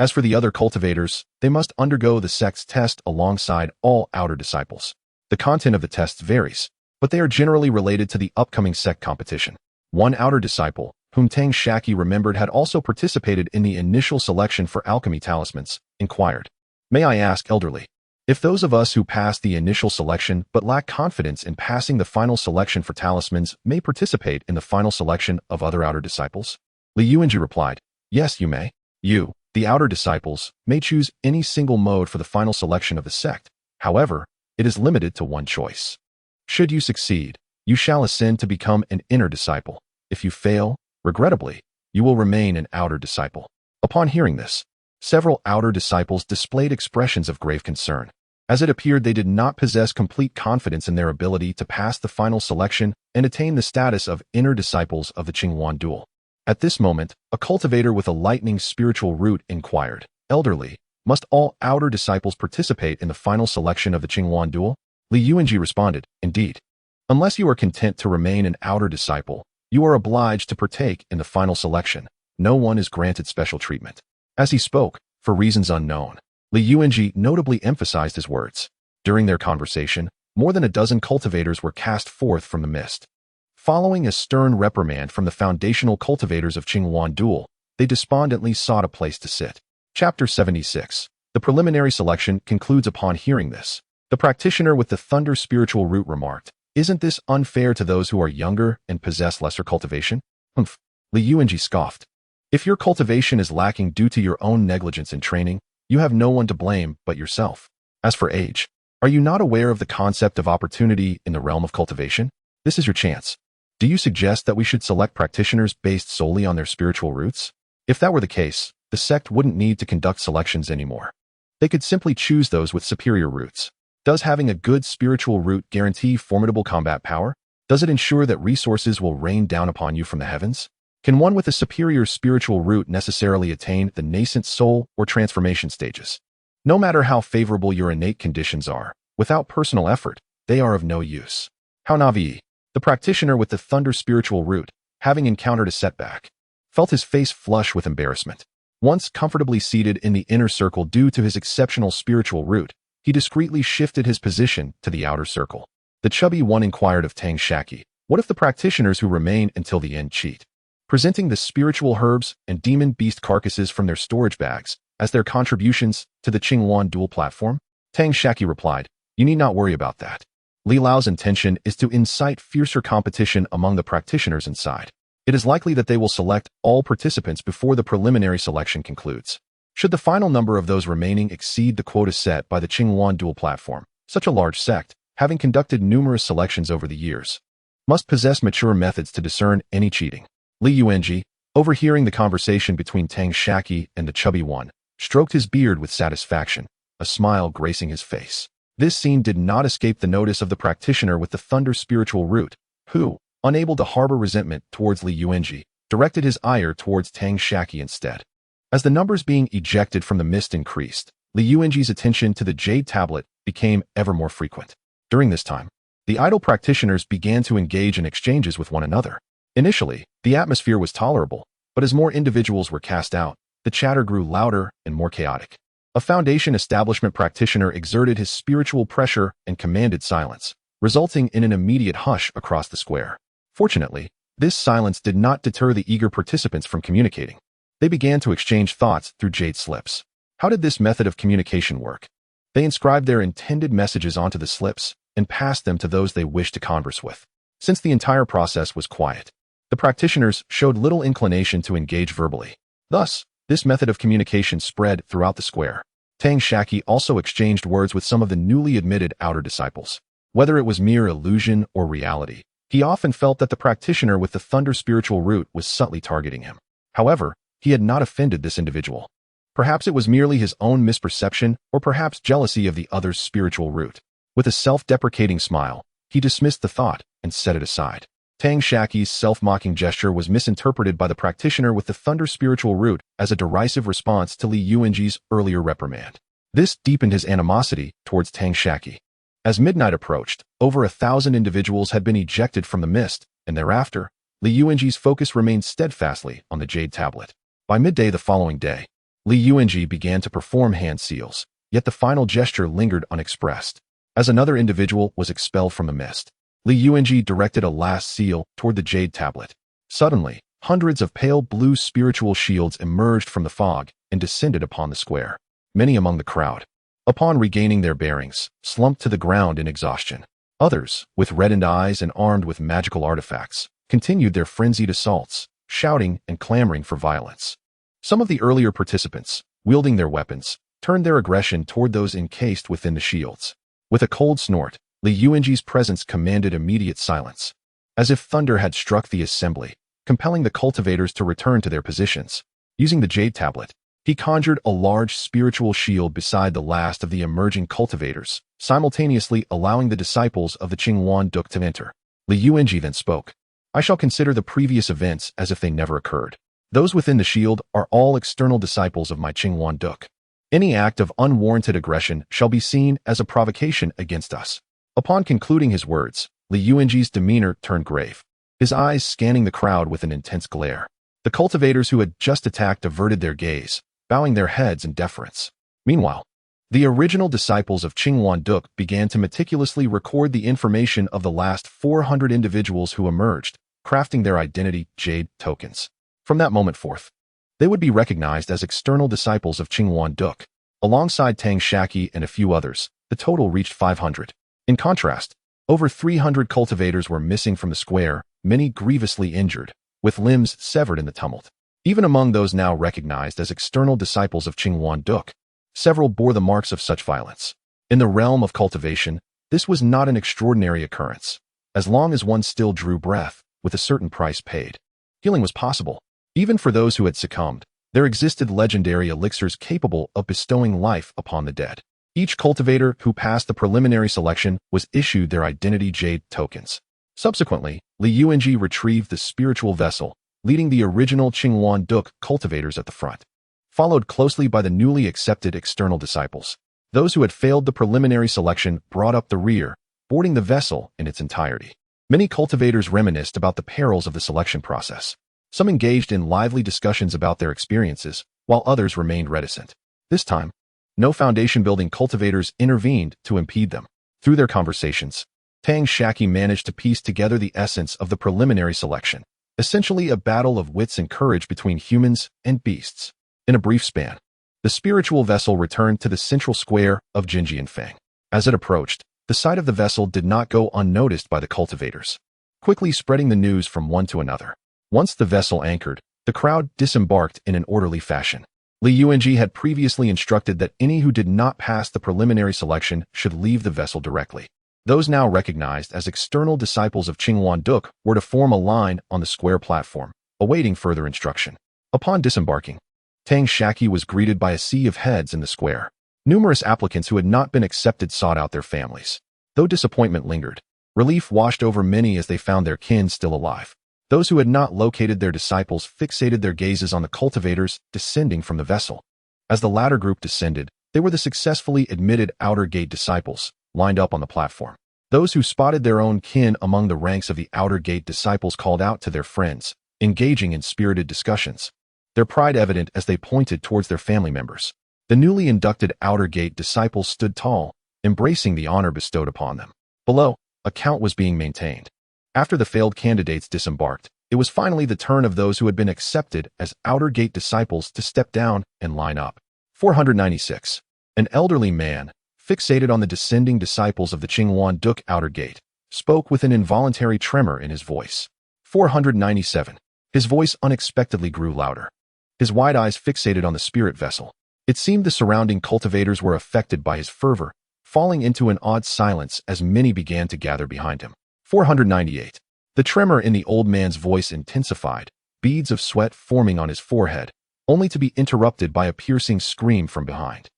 As for the other cultivators, they must undergo the sect's test alongside all outer disciples. The content of the tests varies, but they are generally related to the upcoming sect competition." One outer disciple, whom Tang Shaqi remembered had also participated in the initial selection for alchemy talismans, inquired, "May I ask, elderly, if those of us who passed the initial selection but lack confidence in passing the final selection for talismans may participate in the final selection of other outer disciples?" Li Yuanji replied, "Yes, you may. You, the outer disciples, may choose any single mode for the final selection of the sect. However, it is limited to one choice. Should you succeed, you shall ascend to become an inner disciple. If you fail, regrettably, you will remain an outer disciple." Upon hearing this, several outer disciples displayed expressions of grave concern, as it appeared they did not possess complete confidence in their ability to pass the final selection and attain the status of inner disciples of the Qinghuan Duel. At this moment, a cultivator with a lightning spiritual root inquired, "Elderly, must all outer disciples participate in the final selection of the Qinghuan Duel?" Li Yuanji responded, "Indeed. Unless you are content to remain an outer disciple, you are obliged to partake in the final selection. No one is granted special treatment." As he spoke, for reasons unknown, Li Yuanji notably emphasized his words. During their conversation, more than a dozen cultivators were cast forth from the mist. Following a stern reprimand from the foundational cultivators of Qinghuan Duel, they despondently sought a place to sit. Chapter 76. The preliminary selection concludes upon hearing this. The practitioner with the thunder spiritual root remarked, "Isn't this unfair to those who are younger and possess lesser cultivation?" "Humph," Li Yuanji scoffed. "If your cultivation is lacking due to your own negligence in training, you have no one to blame but yourself. As for age, are you not aware of the concept of opportunity in the realm of cultivation? This is your chance. Do you suggest that we should select practitioners based solely on their spiritual roots? If that were the case, the sect wouldn't need to conduct selections anymore. They could simply choose those with superior roots. Does having a good spiritual root guarantee formidable combat power? Does it ensure that resources will rain down upon you from the heavens? Can one with a superior spiritual root necessarily attain the nascent soul or transformation stages? No matter how favorable your innate conditions are, without personal effort, they are of no use. How Navi, the practitioner with the thunder spiritual root, having encountered a setback, felt his face flush with embarrassment. Once comfortably seated in the inner circle due to his exceptional spiritual root, he discreetly shifted his position to the outer circle. The chubby one inquired of Tang Shaqi, what if the practitioners who remain until the end cheat? Presenting the spiritual herbs and demon beast carcasses from their storage bags as their contributions to the Qinghuan dual platform? Tang Shaqi replied, you need not worry about that. Li Lao's intention is to incite fiercer competition among the practitioners inside. It is likely that they will select all participants before the preliminary selection concludes. Should the final number of those remaining exceed the quota set by the Qinghuan dual platform, such a large sect, having conducted numerous selections over the years, must possess mature methods to discern any cheating. Li Yuanji, overhearing the conversation between Tang Shaqi and the chubby one, stroked his beard with satisfaction, a smile gracing his face. This scene did not escape the notice of the practitioner with the thunder spiritual root, who, unable to harbor resentment towards Li Yuanji, directed his ire towards Tang Shaqi instead. As the numbers being ejected from the mist increased, Li Yuanji's attention to the jade tablet became ever more frequent. During this time, the idle practitioners began to engage in exchanges with one another. Initially, the atmosphere was tolerable, but as more individuals were cast out, the chatter grew louder and more chaotic. A Foundation establishment practitioner exerted his spiritual pressure and commanded silence, resulting in an immediate hush across the square. Fortunately, this silence did not deter the eager participants from communicating. They began to exchange thoughts through jade slips. How did this method of communication work? They inscribed their intended messages onto the slips and passed them to those they wished to converse with. Since the entire process was quiet, the practitioners showed little inclination to engage verbally. Thus, this method of communication spread throughout the square. Tang Shaqi also exchanged words with some of the newly admitted outer disciples. Whether it was mere illusion or reality, he often felt that the practitioner with the thunder spiritual root was subtly targeting him. However, he had not offended this individual. Perhaps it was merely his own misperception, or perhaps jealousy of the other's spiritual root. With a self-deprecating smile, he dismissed the thought and set it aside. Tang Shaqi's self-mocking gesture was misinterpreted by the practitioner with the thunder spiritual root as a derisive response to Li Yuanji's earlier reprimand. This deepened his animosity towards Tang Shaqi. As midnight approached, over 1,000 individuals had been ejected from the mist, and thereafter, Li Yuanji's focus remained steadfastly on the jade tablet. By midday the following day, Li Yuanji began to perform hand seals, yet the final gesture lingered unexpressed. As another individual was expelled from the mist, Li Yuanji directed a last seal toward the jade tablet. Suddenly, hundreds of pale blue spiritual shields emerged from the fog and descended upon the square. Many among the crowd, upon regaining their bearings, slumped to the ground in exhaustion. Others, with reddened eyes and armed with magical artifacts, continued their frenzied assaults, shouting and clamoring for violence. Some of the earlier participants, wielding their weapons, turned their aggression toward those encased within the shields. With a cold snort, Li Yuanji's presence commanded immediate silence, as if thunder had struck the assembly, compelling the cultivators to return to their positions. Using the jade tablet, he conjured a large spiritual shield beside the last of the emerging cultivators, simultaneously allowing the disciples of the Qinghuan duke to enter. Li Yuanji then spoke. I shall consider the previous events as if they never occurred. Those within the shield are all external disciples of my Qinghuan duke. Any act of unwarranted aggression shall be seen as a provocation against us. Upon concluding his words, Li Yuanji's demeanor turned grave, his eyes scanning the crowd with an intense glare. The cultivators who had just attacked averted their gaze, bowing their heads in deference. Meanwhile, the original disciples of Qinghuan duke began to meticulously record the information of the last 400 individuals who emerged, crafting their identity jade tokens. From that moment forth, they would be recognized as external disciples of Qinghuan duke. Alongside Tang Shaqi and a few others, the total reached 500. In contrast, over 300 cultivators were missing from the square, many grievously injured, with limbs severed in the tumult. Even among those now recognized as external disciples of Qinghuan duke, several bore the marks of such violence. In the realm of cultivation, this was not an extraordinary occurrence. As long as one still drew breath, with a certain price paid, healing was possible. Even for those who had succumbed, there existed legendary elixirs capable of bestowing life upon the dead. Each cultivator who passed the preliminary selection was issued their identity jade tokens. Subsequently, Li Yuanji retrieved the spiritual vessel, leading the original Qinghuan duke cultivators at the front, followed closely by the newly accepted external disciples. Those who had failed the preliminary selection brought up the rear, boarding the vessel in its entirety. Many cultivators reminisced about the perils of the selection process. Some engaged in lively discussions about their experiences, while others remained reticent. This time, no foundation-building cultivators intervened to impede them. Through their conversations, Tang Shaqi managed to piece together the essence of the preliminary selection, essentially a battle of wits and courage between humans and beasts. In a brief span, the spiritual vessel returned to the central square of Jinjianfang. As it approached, the sight of the vessel did not go unnoticed by the cultivators, quickly spreading the news from one to another. Once the vessel anchored, the crowd disembarked in an orderly fashion. Li Yuanji had previously instructed that any who did not pass the preliminary selection should leave the vessel directly. Those now recognized as external disciples of Qingwan Duk were to form a line on the square platform, awaiting further instruction. Upon disembarking, Tang Shaqi was greeted by a sea of heads in the square. Numerous applicants who had not been accepted sought out their families. Though disappointment lingered, relief washed over many as they found their kin still alive. Those who had not located their disciples fixated their gazes on the cultivators descending from the vessel. As the latter group descended, they were the successfully admitted outer gate disciples, lined up on the platform. Those who spotted their own kin among the ranks of the outer gate disciples called out to their friends, engaging in spirited discussions, their pride evident as they pointed towards their family members. The newly inducted outer gate disciples stood tall, embracing the honor bestowed upon them. Below, a count was being maintained. After the failed candidates disembarked, it was finally the turn of those who had been accepted as outer gate disciples to step down and line up. 496. An elderly man, fixated on the descending disciples of the Qingwan Duk outer gate, spoke with an involuntary tremor in his voice. 497. His voice unexpectedly grew louder. His wide eyes fixated on the spirit vessel. It seemed the surrounding cultivators were affected by his fervor, falling into an odd silence as many began to gather behind him. 498. The tremor in the old man's voice intensified, beads of sweat forming on his forehead, only to be interrupted by a piercing scream from behind.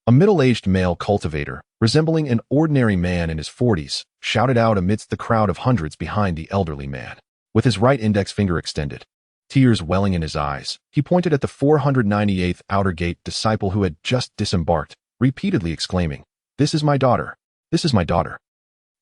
A middle-aged male cultivator, resembling an ordinary man in his 40s, shouted out amidst the crowd of hundreds behind the elderly man. With his right index finger extended, tears welling in his eyes, he pointed at the 498th outer gate disciple who had just disembarked, repeatedly exclaiming, "This is my daughter! This is my daughter!"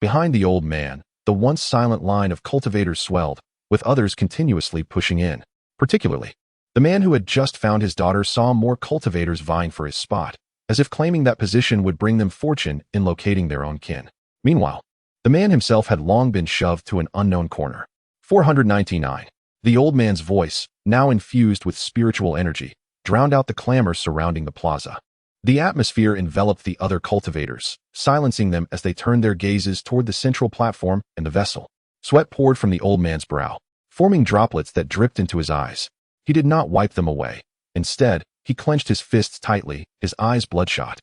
Behind the old man, the once silent line of cultivators swelled, with others continuously pushing in. Particularly, the man who had just found his daughter saw more cultivators vying for his spot, as if claiming that position would bring them fortune in locating their own kin. Meanwhile, the man himself had long been shoved to an unknown corner. 499. The old man's voice, now infused with spiritual energy, drowned out the clamor surrounding the plaza. The atmosphere enveloped the other cultivators, silencing them as they turned their gazes toward the central platform and the vessel. Sweat poured from the old man's brow, forming droplets that dripped into his eyes. He did not wipe them away. Instead, he clenched his fists tightly, his eyes bloodshot.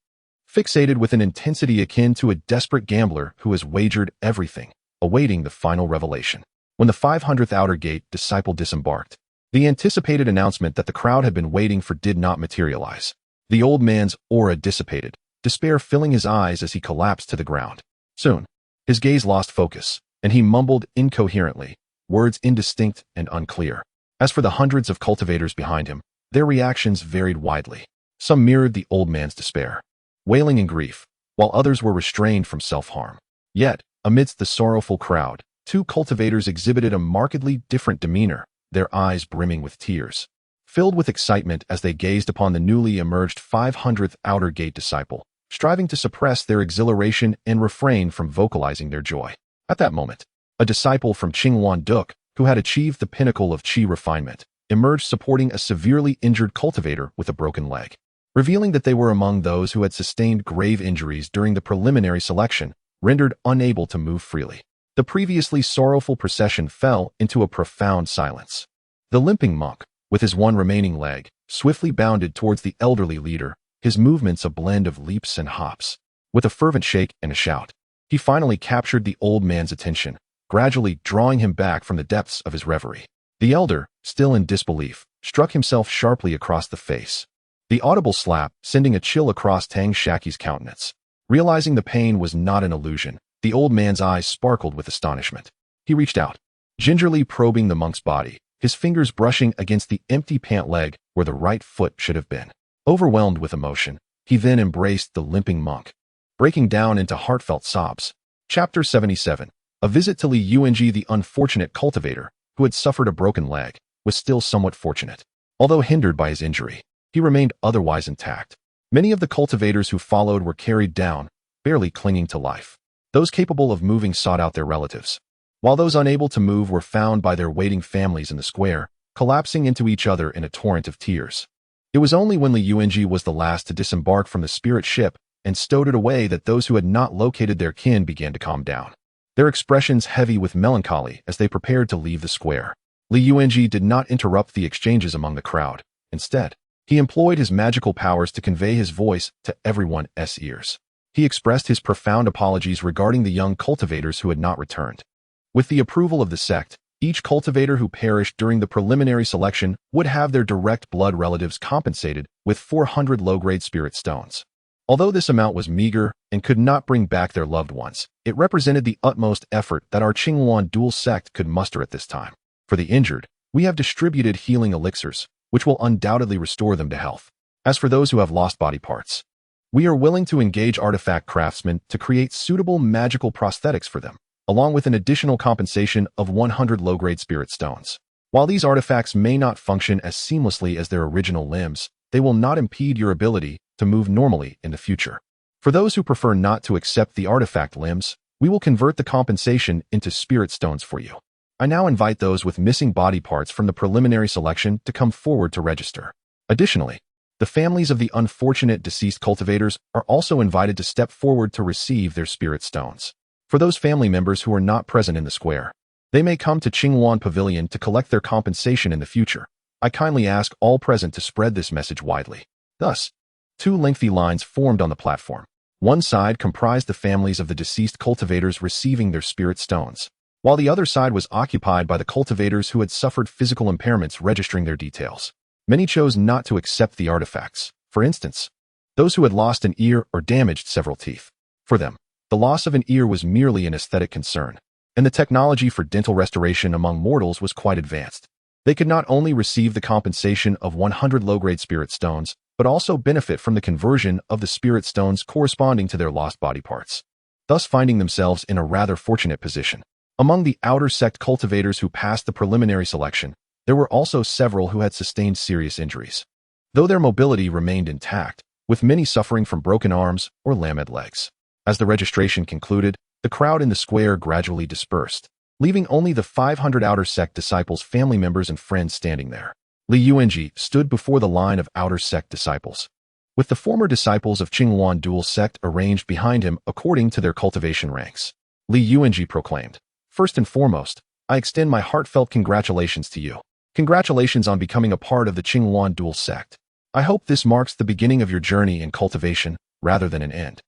Fixated with an intensity akin to a desperate gambler who has wagered everything, awaiting the final revelation. When the 500th outer gate disciple disembarked, the anticipated announcement that the crowd had been waiting for did not materialize. The old man's aura dissipated, despair filling his eyes as he collapsed to the ground. Soon, his gaze lost focus, and he mumbled incoherently, words indistinct and unclear. As for the hundreds of cultivators behind him, their reactions varied widely. Some mirrored the old man's despair, wailing in grief, while others were restrained from self-harm. Yet, amidst the sorrowful crowd, two cultivators exhibited a markedly different demeanor, their eyes brimming with tears. Filled with excitement as they gazed upon the newly emerged 500th outer gate disciple, striving to suppress their exhilaration and refrain from vocalizing their joy. At that moment, a disciple from Qingwan Duk, who had achieved the pinnacle of qi refinement, emerged supporting a severely injured cultivator with a broken leg. Revealing that they were among those who had sustained grave injuries during the preliminary selection, rendered unable to move freely. The previously sorrowful procession fell into a profound silence. The limping monk, with his one remaining leg, swiftly bounded towards the elderly leader, his movements a blend of leaps and hops. With a fervent shake and a shout, he finally captured the old man's attention, gradually drawing him back from the depths of his reverie. The elder, still in disbelief, struck himself sharply across the face. The audible slap sending a chill across Tang Shaqi's countenance. Realizing the pain was not an illusion, the old man's eyes sparkled with astonishment. He reached out, gingerly probing the monk's body, his fingers brushing against the empty pant leg where the right foot should have been. Overwhelmed with emotion, he then embraced the limping monk, breaking down into heartfelt sobs. Chapter 77. A visit to Li Yuanji, the unfortunate cultivator, who had suffered a broken leg, was still somewhat fortunate. Although hindered by his injury, he remained otherwise intact. Many of the cultivators who followed were carried down, barely clinging to life. Those capable of moving sought out their relatives, while those unable to move were found by their waiting families in the square, collapsing into each other in a torrent of tears. It was only when Li Yuanji was the last to disembark from the spirit ship and stowed it away that those who had not located their kin began to calm down, their expressions heavy with melancholy as they prepared to leave the square. Li Yuanji did not interrupt the exchanges among the crowd. Instead, he employed his magical powers to convey his voice to everyone's ears. He expressed his profound apologies regarding the young cultivators who had not returned. With the approval of the sect, each cultivator who perished during the preliminary selection would have their direct blood relatives compensated with 400 low-grade spirit stones. Although this amount was meager and could not bring back their loved ones, it represented the utmost effort that our Qingyuan dual sect could muster at this time. For the injured, we have distributed healing elixirs, which will undoubtedly restore them to health. As for those who have lost body parts, we are willing to engage artifact craftsmen to create suitable magical prosthetics for them, along with an additional compensation of 100 low-grade spirit stones. While these artifacts may not function as seamlessly as their original limbs, they will not impede your ability to move normally in the future. For those who prefer not to accept the artifact limbs, we will convert the compensation into spirit stones for you. I now invite those with missing body parts from the preliminary selection to come forward to register. Additionally, the families of the unfortunate deceased cultivators are also invited to step forward to receive their spirit stones. For those family members who are not present in the square, they may come to Qingyuan Pavilion to collect their compensation in the future. I kindly ask all present to spread this message widely. Thus, 2 lengthy lines formed on the platform. One side comprised the families of the deceased cultivators receiving their spirit stones, while the other side was occupied by the cultivators who had suffered physical impairments registering their details. Many chose not to accept the artifacts. For instance, those who had lost an ear or damaged several teeth. For them, the loss of an ear was merely an aesthetic concern, and the technology for dental restoration among mortals was quite advanced. They could not only receive the compensation of 100 low-grade spirit stones, but also benefit from the conversion of the spirit stones corresponding to their lost body parts, thus finding themselves in a rather fortunate position. Among the outer sect cultivators who passed the preliminary selection, there were also several who had sustained serious injuries, though their mobility remained intact, with many suffering from broken arms or lamed legs. As the registration concluded, the crowd in the square gradually dispersed, leaving only the 500 outer sect disciples' family members and friends standing there. Li Yuanji stood before the line of outer sect disciples, with the former disciples of Qingyuan dual sect arranged behind him according to their cultivation ranks. Li Yuanji proclaimed, "First and foremost, I extend my heartfelt congratulations to you. Congratulations on becoming a part of the Qingyuan dual sect. I hope this marks the beginning of your journey in cultivation rather than an end.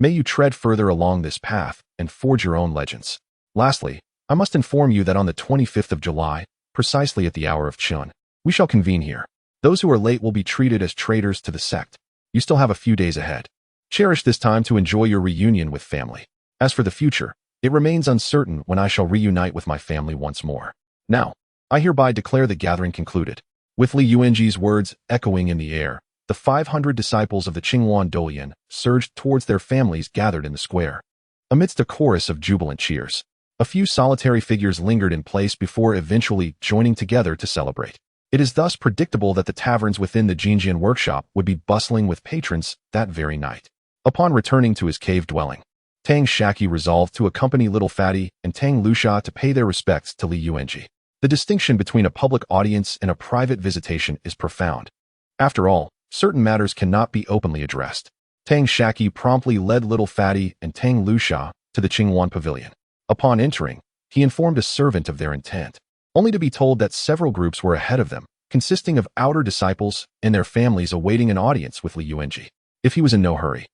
May you tread further along this path and forge your own legends. Lastly, I must inform you that on the 25th of July, precisely at the hour of Chun, we shall convene here. Those who are late will be treated as traitors to the sect. You still have a few days ahead. Cherish this time to enjoy your reunion with family. As for the future, it remains uncertain when I shall reunite with my family once more. Now, I hereby declare the gathering concluded." With Li Yuanji's words echoing in the air, the 500 disciples of the Qingyuan Douyin surged towards their families gathered in the square. Amidst a chorus of jubilant cheers, a few solitary figures lingered in place before eventually joining together to celebrate. It is thus predictable that the taverns within the Jinjian workshop would be bustling with patrons that very night. Upon returning to his cave dwelling, Tang Shaqi resolved to accompany Little Fatty and Tang Luxia to pay their respects to Li Yuanji. The distinction between a public audience and a private visitation is profound. After all, certain matters cannot be openly addressed. Tang Shaqi promptly led Little Fatty and Tang Luxia to the Qingyuan Pavilion. Upon entering, he informed a servant of their intent, only to be told that several groups were ahead of them, consisting of outer disciples and their families awaiting an audience with Li Yuanji. If he was in no hurry,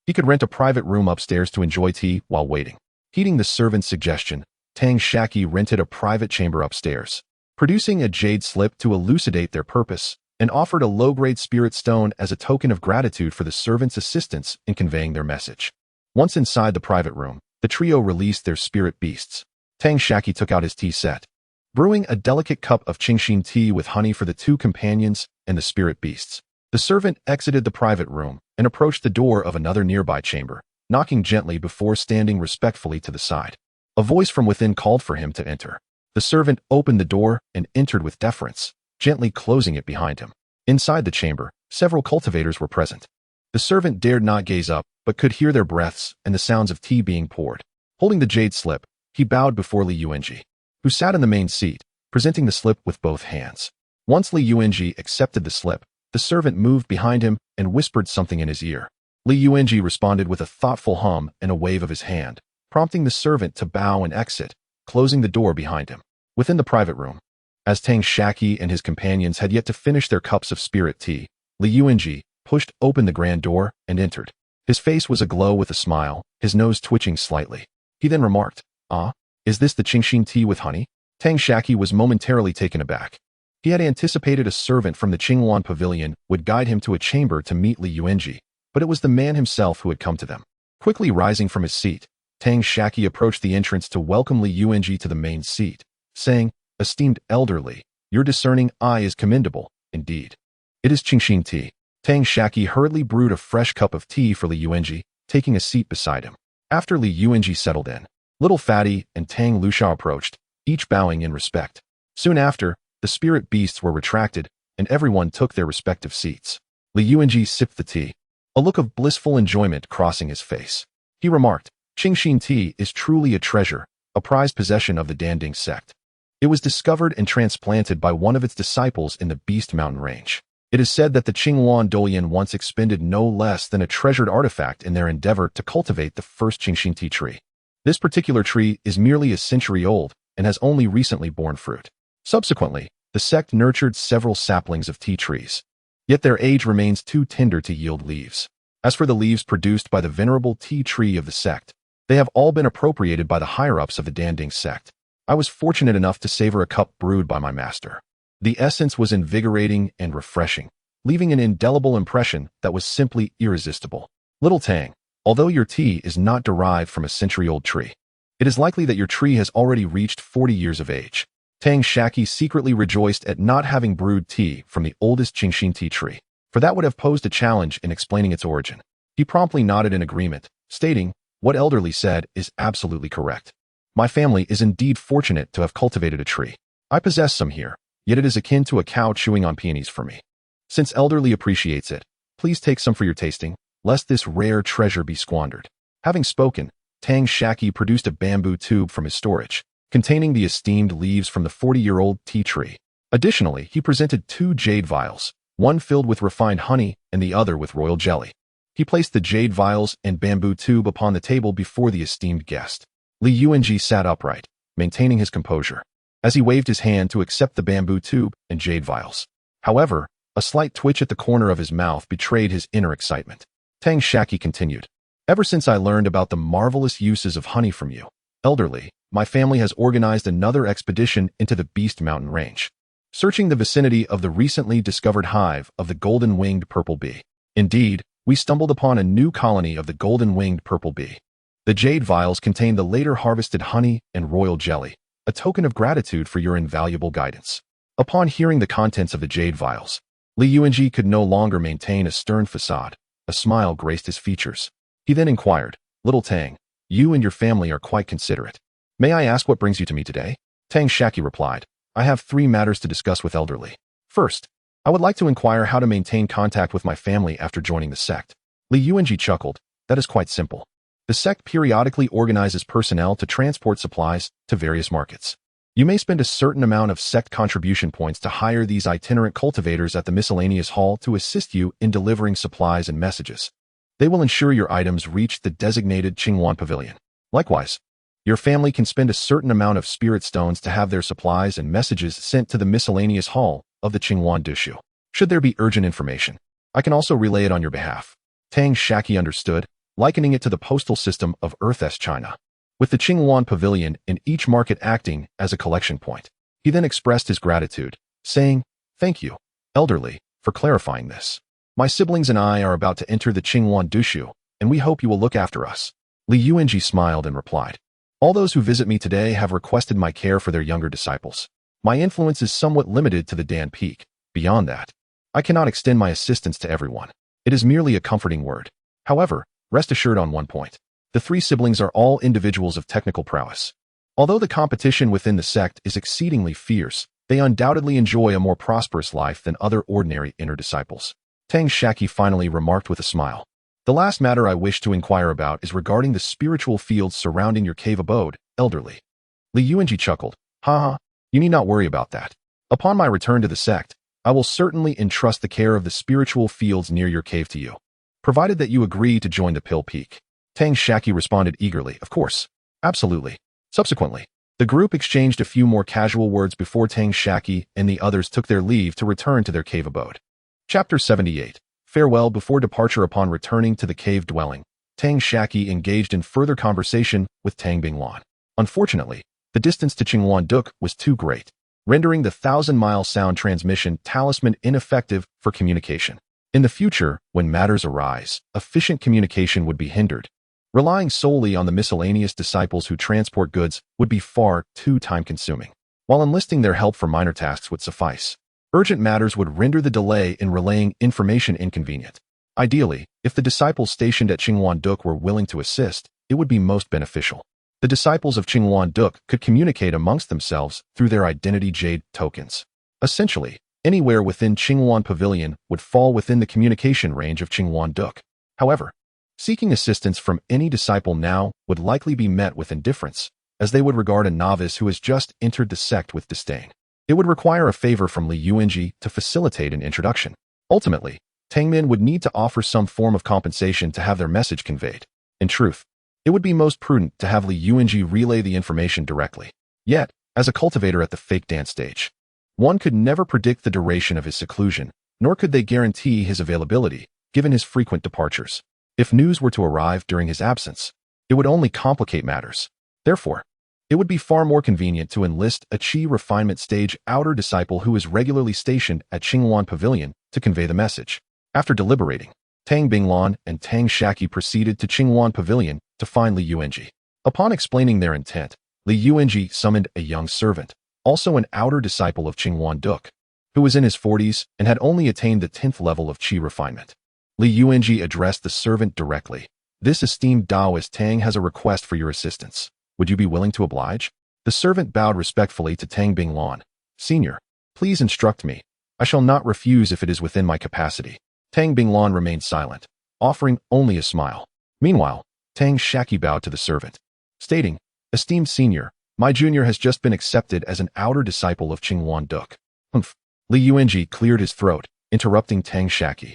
he could rent a private room upstairs to enjoy tea while waiting. Heeding the servant's suggestion, Tang Shaqi rented a private chamber upstairs, producing a jade slip to elucidate their purpose, and offered a low-grade spirit stone as a token of gratitude for the servant's assistance in conveying their message. Once inside the private room, the trio released their spirit beasts. Tang Shaqi took out his tea set, brewing a delicate cup of Qingxin tea with honey for the 2 companions and the spirit beasts. The servant exited the private room and approached the door of another nearby chamber, knocking gently before standing respectfully to the side. A voice from within called for him to enter. The servant opened the door and entered with deference, gently closing it behind him. Inside the chamber, several cultivators were present. The servant dared not gaze up, but could hear their breaths and the sounds of tea being poured. Holding the jade slip, he bowed before Li Yuanji, who sat in the main seat, presenting the slip with both hands. Once Li Yuanji accepted the slip, the servant moved behind him and whispered something in his ear. Li Yuanji responded with a thoughtful hum and a wave of his hand, prompting the servant to bow and exit, closing the door behind him. Within the private room, as Tang Shaqi and his companions had yet to finish their cups of spirit tea, Li Yuanji pushed open the grand door and entered. His face was aglow with a smile, his nose twitching slightly. He then remarked, "Ah, is this the Qingxin tea with honey?" Tang Shaqi was momentarily taken aback. He had anticipated a servant from the Qingyuan pavilion would guide him to a chamber to meet Li Yuanji, but it was the man himself who had come to them. Quickly rising from his seat, Tang Shaqi approached the entrance to welcome Li Yuanji to the main seat, saying, "Esteemed elderly, your discerning eye is commendable, indeed. It is Qingxin tea." Tang Shaqi hurriedly brewed a fresh cup of tea for Li Yuanji, taking a seat beside him. After Li Yuanji settled in, Little Fatty and Tang Lusha approached, each bowing in respect. Soon after, the spirit beasts were retracted, and everyone took their respective seats. Li Yuanji sipped the tea, a look of blissful enjoyment crossing his face. He remarked, "Qingxin tea is truly a treasure, a prized possession of the Danding sect. It was discovered and transplanted by one of its disciples in the Beast Mountain range. It is said that the Qingyuan Dolian once expended no less than a treasured artifact in their endeavor to cultivate the first Qingxin tea tree. This particular tree is merely a century old and has only recently borne fruit. Subsequently, the sect nurtured several saplings of tea trees, yet their age remains too tender to yield leaves. As for the leaves produced by the venerable tea tree of the sect, they have all been appropriated by the higher-ups of the Danding sect. I was fortunate enough to savor a cup brewed by my master. The essence was invigorating and refreshing, leaving an indelible impression that was simply irresistible. Little Tang, although your tea is not derived from a century-old tree, it is likely that your tree has already reached 40 years of age." Tang Shaqi secretly rejoiced at not having brewed tea from the oldest Qingxin tea tree, for that would have posed a challenge in explaining its origin. He promptly nodded in agreement, stating, "What Elderly said is absolutely correct. My family is indeed fortunate to have cultivated a tree. I possess some here, yet it is akin to a cow chewing on peonies for me. Since Elderly appreciates it, please take some for your tasting, lest this rare treasure be squandered." Having spoken, Tang Shaqi produced a bamboo tube from his storage, containing the esteemed leaves from the 40-year-old tea tree. Additionally, he presented 2 jade vials, one filled with refined honey and the other with royal jelly. He placed the jade vials and bamboo tube upon the table before the esteemed guest. Li Yuanji sat upright, maintaining his composure, as he waved his hand to accept the bamboo tube and jade vials. However, a slight twitch at the corner of his mouth betrayed his inner excitement. Tang Shaqi continued, "Ever since I learned about the marvelous uses of honey from you, Elderly, my family has organized another expedition into the Beast Mountain range, searching the vicinity of the recently discovered hive of the golden-winged purple bee. Indeed, we stumbled upon a new colony of the golden-winged purple bee. The jade vials contain the later harvested honey and royal jelly, a token of gratitude for your invaluable guidance." Upon hearing the contents of the jade vials, Li Yuanji could no longer maintain a stern facade. A smile graced his features. He then inquired, "Little Tang, you and your family are quite considerate. May I ask what brings you to me today?" Tang Shaqi replied, "I have 3 matters to discuss with Elderly. First, I would like to inquire how to maintain contact with my family after joining the sect." Li Yuanji chuckled, "That is quite simple. The sect periodically organizes personnel to transport supplies to various markets. You may spend a certain amount of sect contribution points to hire these itinerant cultivators at the miscellaneous hall to assist you in delivering supplies and messages. They will ensure your items reach the designated Qingyuan pavilion. Likewise, your family can spend a certain amount of spirit stones to have their supplies and messages sent to the miscellaneous hall of the Qingyuan Dushu. Should there be urgent information, I can also relay it on your behalf." Tang Shaqi understood, likening it to the postal system of Earth-S China, with the Qingyuan pavilion in each market acting as a collection point. He then expressed his gratitude, saying, "Thank you, Elderly, for clarifying this. My siblings and I are about to enter the Qingyuan Dushu, and we hope you will look after us." Li Yuanji smiled and replied, "All those who visit me today have requested my care for their younger disciples. My influence is somewhat limited to the Dan Peak. Beyond that, I cannot extend my assistance to everyone. It is merely a comforting word. However, Rest assured on one point. The three siblings are all individuals of technical prowess. Although the competition within the sect is exceedingly fierce, they undoubtedly enjoy a more prosperous life than other ordinary inner disciples. Tang Shaqi finally remarked with a smile. The last matter I wish to inquire about is regarding the spiritual fields surrounding your cave abode, elderly. Li Yuanji chuckled. Haha, you need not worry about that. Upon my return to the sect, I will certainly entrust the care of the spiritual fields near your cave to you, provided that you agree to join the Pill Peak. Tang Shaqi responded eagerly, of course. Absolutely. Subsequently, the group exchanged a few more casual words before Tang Shaqi and the others took their leave to return to their cave abode. Chapter 78. Farewell. Before departure. Upon returning to the cave dwelling, Tang Shaqi engaged in further conversation with Tang Binglan. Unfortunately, the distance to Qinghuan-duk was too great, rendering the 1,000-mile sound transmission talisman ineffective for communication. In the future, when matters arise, efficient communication would be hindered. Relying solely on the miscellaneous disciples who transport goods would be far too time-consuming, while enlisting their help for minor tasks would suffice. Urgent matters would render the delay in relaying information inconvenient. Ideally, if the disciples stationed at Qinghuan-duk were willing to assist, it would be most beneficial. The disciples of Qinghuan-duk could communicate amongst themselves through their identity jade tokens. Essentially, anywhere within Qinghuan Pavilion would fall within the communication range of Qinghuan-duk. However, seeking assistance from any disciple now would likely be met with indifference, as they would regard a novice who has just entered the sect with disdain. It would require a favor from Li Yuanji to facilitate an introduction. Ultimately, Tangmin would need to offer some form of compensation to have their message conveyed. In truth, it would be most prudent to have Li Yuanji relay the information directly. Yet, as a cultivator at the fake dance stage, one could never predict the duration of his seclusion, nor could they guarantee his availability, given his frequent departures. If news were to arrive during his absence, it would only complicate matters. Therefore, it would be far more convenient to enlist a Qi refinement stage outer disciple who is regularly stationed at Qinghuan Pavilion to convey the message. After deliberating, Tang Binglan and Tang Shaqi proceeded to Qinghuan Pavilion to find Li Yuanji. Upon explaining their intent, Li Yuanji summoned a young servant, also an outer disciple of Qinghuan-duk, who was in his 40s and had only attained the 10th level of Qi refinement. Li Yuanji addressed the servant directly. This esteemed Taoist Tang has a request for your assistance. Would you be willing to oblige? The servant bowed respectfully to Tang Binglan. Senior, please instruct me. I shall not refuse if it is within my capacity. Tang Binglan remained silent, offering only a smile. Meanwhile, Tang Shaqi bowed to the servant, stating, Esteemed senior, my junior has just been accepted as an outer disciple of Qinghuan-duk. Humph. Li Yuanji cleared his throat, interrupting Tang Shaqi,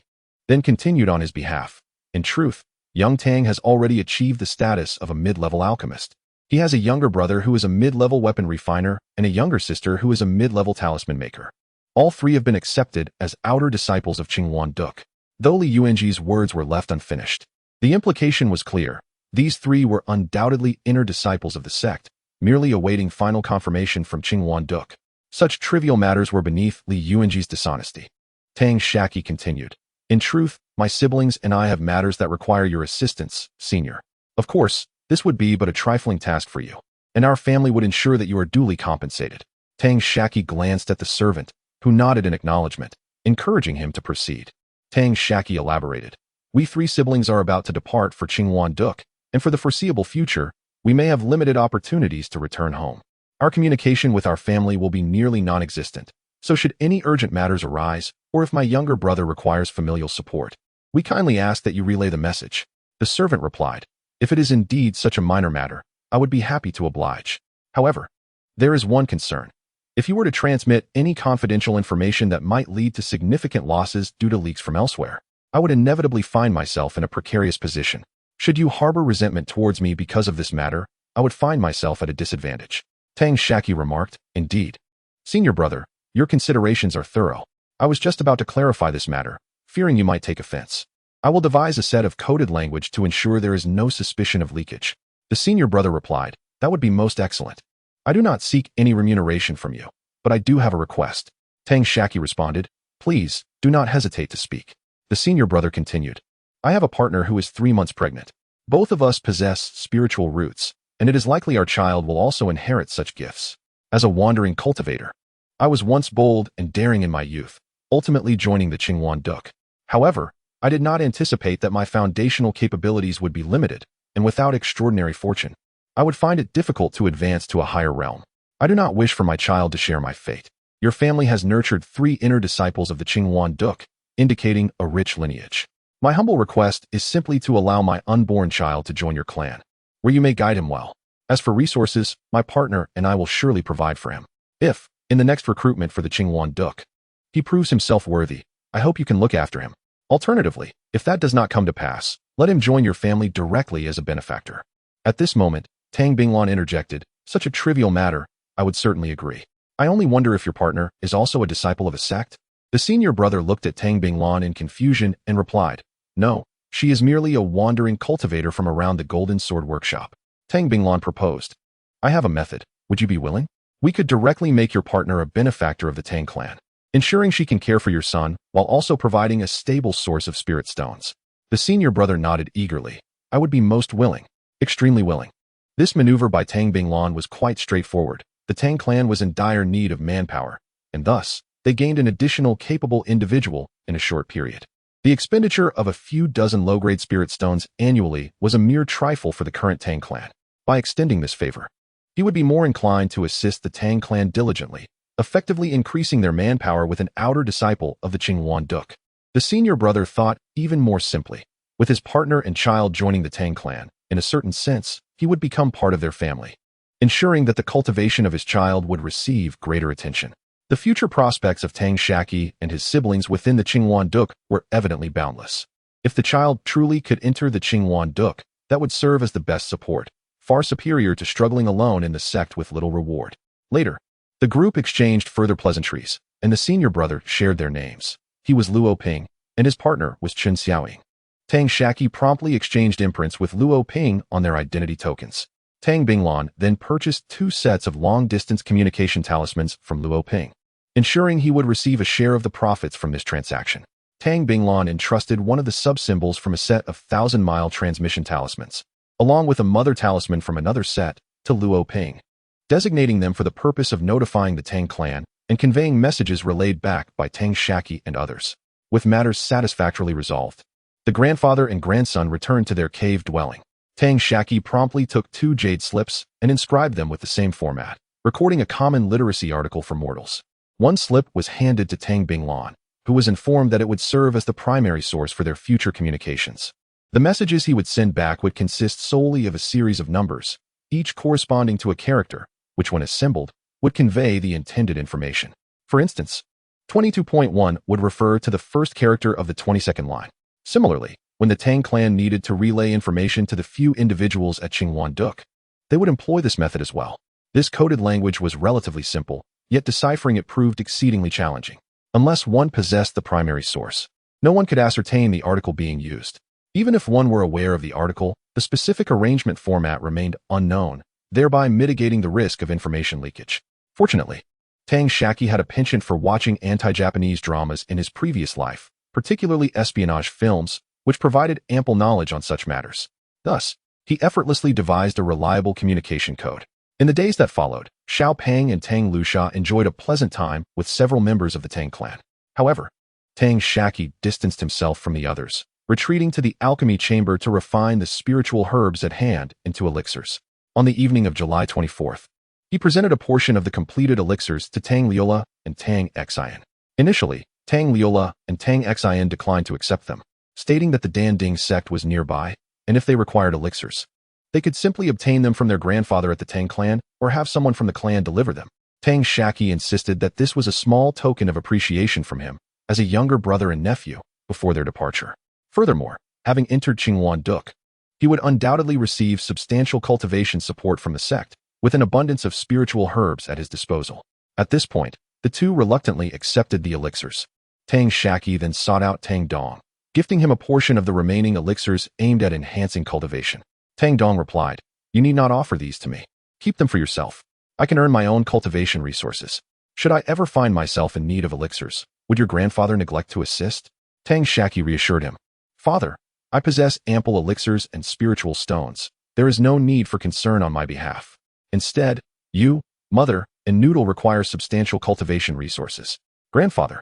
then continued on his behalf. In truth, young Tang has already achieved the status of a mid-level alchemist. He has a younger brother who is a mid-level weapon refiner and a younger sister who is a mid-level talisman maker. All three have been accepted as outer disciples of Qinghuan-duk. Though Li Yuanji's words were left unfinished, the implication was clear. These three were undoubtedly inner disciples of the sect, merely awaiting final confirmation from Qinghuan-duk. Such trivial matters were beneath Li Yuanji's dishonesty. Tang Shaqi continued. In truth, my siblings and I have matters that require your assistance, senior. Of course, this would be but a trifling task for you, and our family would ensure that you are duly compensated. Tang Shaqi glanced at the servant, who nodded in acknowledgement, encouraging him to proceed. Tang Shaqi elaborated. We three siblings are about to depart for Qinghuan-duk, and for the foreseeable future, we may have limited opportunities to return home. Our communication with our family will be nearly non-existent, so should any urgent matters arise, or if my younger brother requires familial support, we kindly ask that you relay the message. The servant replied, If it is indeed such a minor matter, I would be happy to oblige. However, there is one concern. If you were to transmit any confidential information that might lead to significant losses due to leaks from elsewhere, I would inevitably find myself in a precarious position. Should you harbor resentment towards me because of this matter, I would find myself at a disadvantage. Tang Shaqi remarked, Indeed. Senior brother, your considerations are thorough. I was just about to clarify this matter, fearing you might take offense. I will devise a set of coded language to ensure there is no suspicion of leakage. The senior brother replied, That would be most excellent. I do not seek any remuneration from you, but I do have a request. Tang Shaqi responded, Please, do not hesitate to speak. The senior brother continued, I have a partner who is 3 months pregnant. Both of us possess spiritual roots, and it is likely our child will also inherit such gifts. As a wandering cultivator, I was once bold and daring in my youth, ultimately joining the Qinghuan-duk. However, I did not anticipate that my foundational capabilities would be limited, and without extraordinary fortune, I would find it difficult to advance to a higher realm. I do not wish for my child to share my fate. Your family has nurtured 3 inner disciples of the Qinghuan Duk, indicating a rich lineage. My humble request is simply to allow my unborn child to join your clan, where you may guide him well. As for resources, my partner and I will surely provide for him. If, in the next recruitment for the Qinghuan Duk, he proves himself worthy, I hope you can look after him. Alternatively, if that does not come to pass, let him join your family directly as a benefactor. At this moment, Tang Binglan interjected, such a trivial matter, I would certainly agree. I only wonder if your partner is also a disciple of a sect? The senior brother looked at Tang Binglan in confusion and replied, no, she is merely a wandering cultivator from around the Golden Sword Workshop. Tang Binglan proposed, I have a method. Would you be willing? We could directly make your partner a benefactor of the Tang clan, ensuring she can care for your son while also providing a stable source of spirit stones. The senior brother nodded eagerly. I would be most willing, extremely willing. This maneuver by Tang Binglan was quite straightforward. The Tang clan was in dire need of manpower, and thus, they gained an additional capable individual in a short period. The expenditure of a few dozen low-grade spirit stones annually was a mere trifle for the current Tang clan. By extending this favor, he would be more inclined to assist the Tang clan diligently, effectively increasing their manpower with an outer disciple of the Qinghuan Duk. The senior brother thought even more simply. With his partner and child joining the Tang clan, in a certain sense, he would become part of their family, ensuring that the cultivation of his child would receive greater attention. The future prospects of Tang Shaqi and his siblings within the Qinghuan Duk were evidently boundless. If the child truly could enter the Qinghuan Duk, that would serve as the best support, far superior to struggling alone in the sect with little reward. Later, the group exchanged further pleasantries, and the senior brother shared their names. He was Luo Ping, and his partner was Chen Xiaoying. Tang Shaqi promptly exchanged imprints with Luo Ping on their identity tokens. Tang Binglan then purchased 2 sets of long-distance communication talismans from Luo Ping, ensuring he would receive a share of the profits from this transaction. Tang Binglan entrusted one of the sub-symbols from a set of 1,000-mile transmission talismans, along with a mother talisman from another set, to Luo Ping, designating them for the purpose of notifying the Tang clan and conveying messages relayed back by Tang Shaqi and others. With matters satisfactorily resolved, the grandfather and grandson returned to their cave dwelling. Tang Shaqi promptly took 2 jade slips and inscribed them with the same format, recording a common literacy article for mortals. One slip was handed to Tang Binglan, who was informed that it would serve as the primary source for their future communications. The messages he would send back would consist solely of a series of numbers, each corresponding to a character, which when assembled, would convey the intended information. For instance, 22.1 would refer to the first character of the 22nd line. Similarly, when the Tang clan needed to relay information to the few individuals at Qinghuan Duk, they would employ this method as well. This coded language was relatively simple, yet deciphering it proved exceedingly challenging. Unless one possessed the primary source, no one could ascertain the article being used. Even if one were aware of the article, the specific arrangement format remained unknown, thereby mitigating the risk of information leakage. Fortunately, Tang Shaqi had a penchant for watching anti-Japanese dramas in his previous life, particularly espionage films, which provided ample knowledge on such matters. Thus, he effortlessly devised a reliable communication code. In the days that followed, Xiao Pang and Tang Lusha enjoyed a pleasant time with several members of the Tang clan. However, Tang Shaqi distanced himself from the others, retreating to the alchemy chamber to refine the spiritual herbs at hand into elixirs. On the evening of July 24th, he presented a portion of the completed elixirs to Tang Liola and Tang Xian. Initially, Tang Liola and Tang Xian declined to accept them, stating that the Danding sect was nearby, and if they required elixirs, they could simply obtain them from their grandfather at the Tang clan or have someone from the clan deliver them. Tang Shaqi insisted that this was a small token of appreciation from him as a younger brother and nephew before their departure. Furthermore, having entered Qinghuan Duk, he would undoubtedly receive substantial cultivation support from the sect, with an abundance of spiritual herbs at his disposal. At this point, the two reluctantly accepted the elixirs. Tang Shaqi then sought out Tang Dong, gifting him a portion of the remaining elixirs aimed at enhancing cultivation. Tang Dong replied, "You need not offer these to me. Keep them for yourself. I can earn my own cultivation resources. Should I ever find myself in need of elixirs, would your grandfather neglect to assist?" Tang Shaqi reassured him, "Father, I possess ample elixirs and spiritual stones. There is no need for concern on my behalf. Instead, you, Mother, and Noodle require substantial cultivation resources. Grandfather."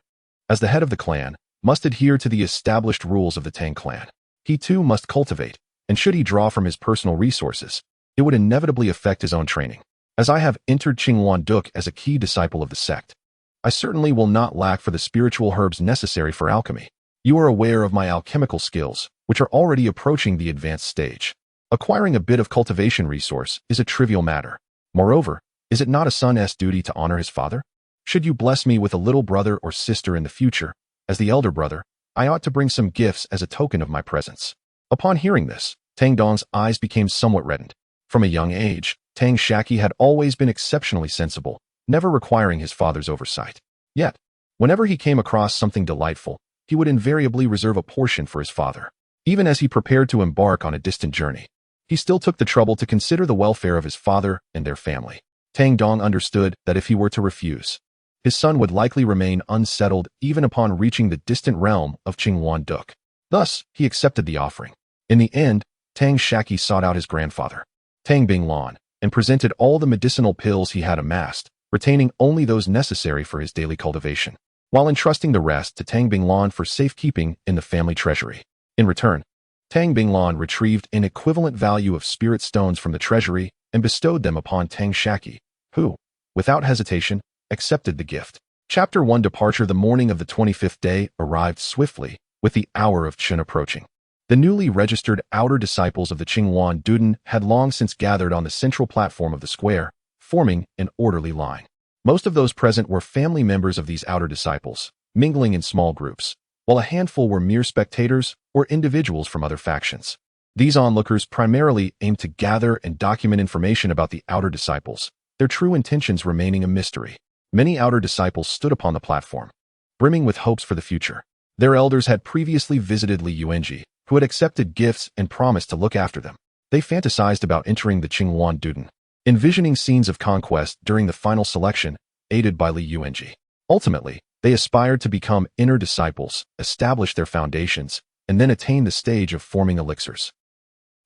As the head of the clan, must adhere to the established rules of the Tang clan. He too must cultivate, and should he draw from his personal resources, it would inevitably affect his own training. As I have entered Qinghuan Duk as a key disciple of the sect, I certainly will not lack for the spiritual herbs necessary for alchemy. You are aware of my alchemical skills, which are already approaching the advanced stage. Acquiring a bit of cultivation resource is a trivial matter. Moreover, is it not a son's duty to honor his father? Should you bless me with a little brother or sister in the future, as the elder brother, I ought to bring some gifts as a token of my presence. Upon hearing this, Tang Dong's eyes became somewhat reddened. From a young age, Tang Shaqi had always been exceptionally sensible, never requiring his father's oversight. Yet, whenever he came across something delightful, he would invariably reserve a portion for his father. Even as he prepared to embark on a distant journey, he still took the trouble to consider the welfare of his father and their family. Tang Dong understood that if he were to refuse, his son would likely remain unsettled even upon reaching the distant realm of Qinghuan Duk. Thus, he accepted the offering. In the end, Tang Shaqi sought out his grandfather, Tang Binglan, and presented all the medicinal pills he had amassed, retaining only those necessary for his daily cultivation, while entrusting the rest to Tang Binglan for safekeeping in the family treasury. In return, Tang Binglan retrieved an equivalent value of spirit stones from the treasury and bestowed them upon Tang Shaqi, who, without hesitation, accepted the gift. Chapter 1 Departure. The morning of the 25th day arrived swiftly, with the hour of Qin approaching. The newly registered outer disciples of the Qinghuan Duden had long since gathered on the central platform of the square, forming an orderly line. Most of those present were family members of these outer disciples, mingling in small groups, while a handful were mere spectators or individuals from other factions. These onlookers primarily aimed to gather and document information about the outer disciples, their true intentions remaining a mystery. Many outer disciples stood upon the platform, brimming with hopes for the future. Their elders had previously visited Li Yuanji, who had accepted gifts and promised to look after them. They fantasized about entering the Qinghuan Duden, envisioning scenes of conquest during the final selection, aided by Li Yuanji. Ultimately, they aspired to become inner disciples, establish their foundations, and then attain the stage of forming elixirs.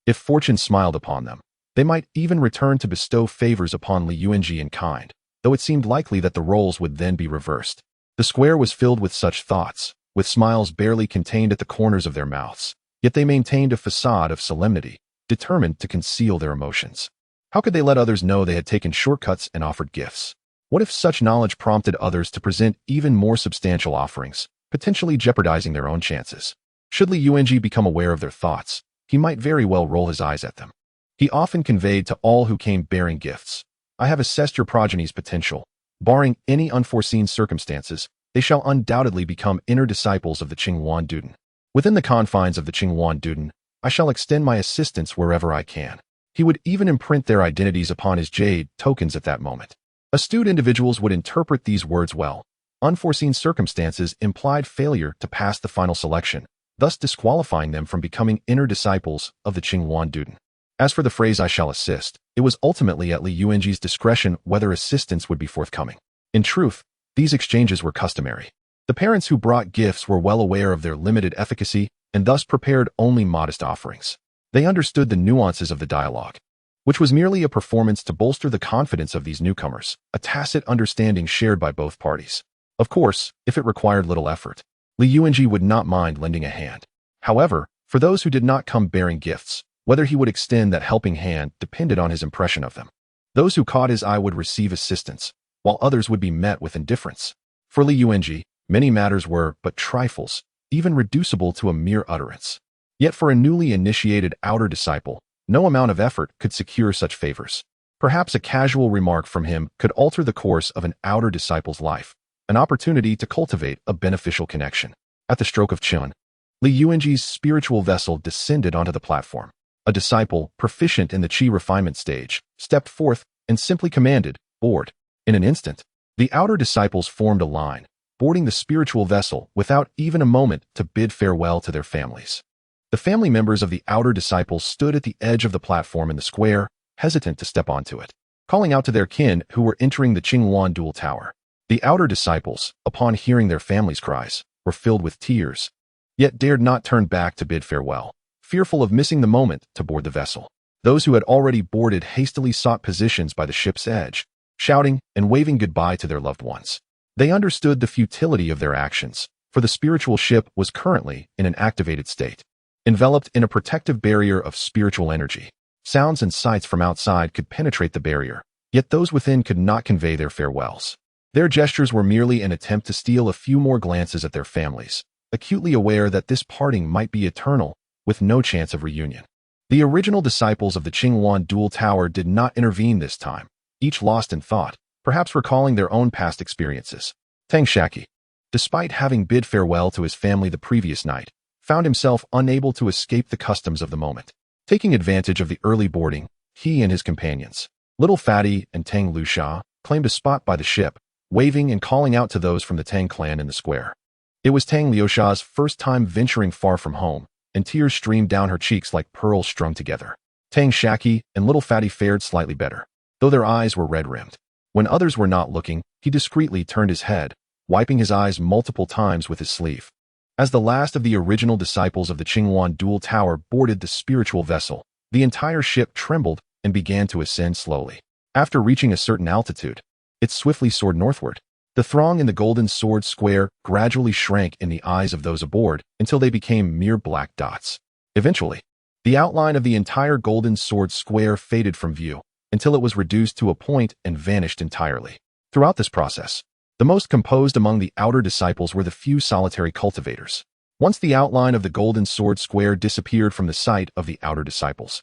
If fortune smiled upon them, they might even return to bestow favors upon Li Yuanji in kind, though it seemed likely that the roles would then be reversed. The square was filled with such thoughts, with smiles barely contained at the corners of their mouths, yet they maintained a facade of solemnity, determined to conceal their emotions. How could they let others know they had taken shortcuts and offered gifts? What if such knowledge prompted others to present even more substantial offerings, potentially jeopardizing their own chances? Should Li Yuanji become aware of their thoughts, he might very well roll his eyes at them. He often conveyed to all who came bearing gifts, I have assessed your progeny's potential. Barring any unforeseen circumstances, they shall undoubtedly become inner disciples of the Qinghuan Duden. Within the confines of the Qinghuan Duden, I shall extend my assistance wherever I can. He would even imprint their identities upon his jade tokens at that moment. Astute individuals would interpret these words well. Unforeseen circumstances implied failure to pass the final selection, thus disqualifying them from becoming inner disciples of the Qinghuan Duden. As for the phrase I shall assist, it was ultimately at Li Yuanji's discretion whether assistance would be forthcoming. In truth, these exchanges were customary. The parents who brought gifts were well aware of their limited efficacy and thus prepared only modest offerings. They understood the nuances of the dialogue, which was merely a performance to bolster the confidence of these newcomers, a tacit understanding shared by both parties. Of course, if it required little effort, Li Yuanji would not mind lending a hand. However, for those who did not come bearing gifts, whether he would extend that helping hand depended on his impression of them. Those who caught his eye would receive assistance, while others would be met with indifference. For Li Yuanji, many matters were but trifles, even reducible to a mere utterance. Yet for a newly initiated outer disciple, no amount of effort could secure such favors. Perhaps a casual remark from him could alter the course of an outer disciple's life, an opportunity to cultivate a beneficial connection. At the stroke of Qin, Li Yuanji's spiritual vessel descended onto the platform. A disciple, proficient in the qi refinement stage, stepped forth and simply commanded, board. In an instant, the outer disciples formed a line, boarding the spiritual vessel without even a moment to bid farewell to their families. The family members of the outer disciples stood at the edge of the platform in the square, hesitant to step onto it, calling out to their kin who were entering the Qinghuan Dual Tower. The outer disciples, upon hearing their families' cries, were filled with tears, yet dared not turn back to bid farewell, fearful of missing the moment to board the vessel. Those who had already boarded hastily sought positions by the ship's edge, shouting and waving goodbye to their loved ones. They understood the futility of their actions, for the spiritual ship was currently in an activated state, enveloped in a protective barrier of spiritual energy. Sounds and sights from outside could penetrate the barrier, yet those within could not convey their farewells. Their gestures were merely an attempt to steal a few more glances at their families, acutely aware that this parting might be eternal, with no chance of reunion. The original disciples of the Qingyuan Dual Tower did not intervene this time, each lost in thought, perhaps recalling their own past experiences. Tang Shaqi, despite having bid farewell to his family the previous night, found himself unable to escape the customs of the moment. Taking advantage of the early boarding, he and his companions, Little Fatty and Tang Lusha, claimed a spot by the ship, waving and calling out to those from the Tang clan in the square. It was Tang Liusha's first time venturing far from home, and tears streamed down her cheeks like pearls strung together. Tang Shaqi and Little Fatty fared slightly better, though their eyes were red-rimmed. When others were not looking, he discreetly turned his head, wiping his eyes multiple times with his sleeve. As the last of the original disciples of the Qingyuan Dual Tower boarded the spiritual vessel, the entire ship trembled and began to ascend slowly. After reaching a certain altitude, it swiftly soared northward. The throng in the Golden Sword Square gradually shrank in the eyes of those aboard until they became mere black dots. Eventually, the outline of the entire Golden Sword Square faded from view until it was reduced to a point and vanished entirely. Throughout this process, the most composed among the outer disciples were the few solitary cultivators. Once the outline of the Golden Sword Square disappeared from the sight of the outer disciples,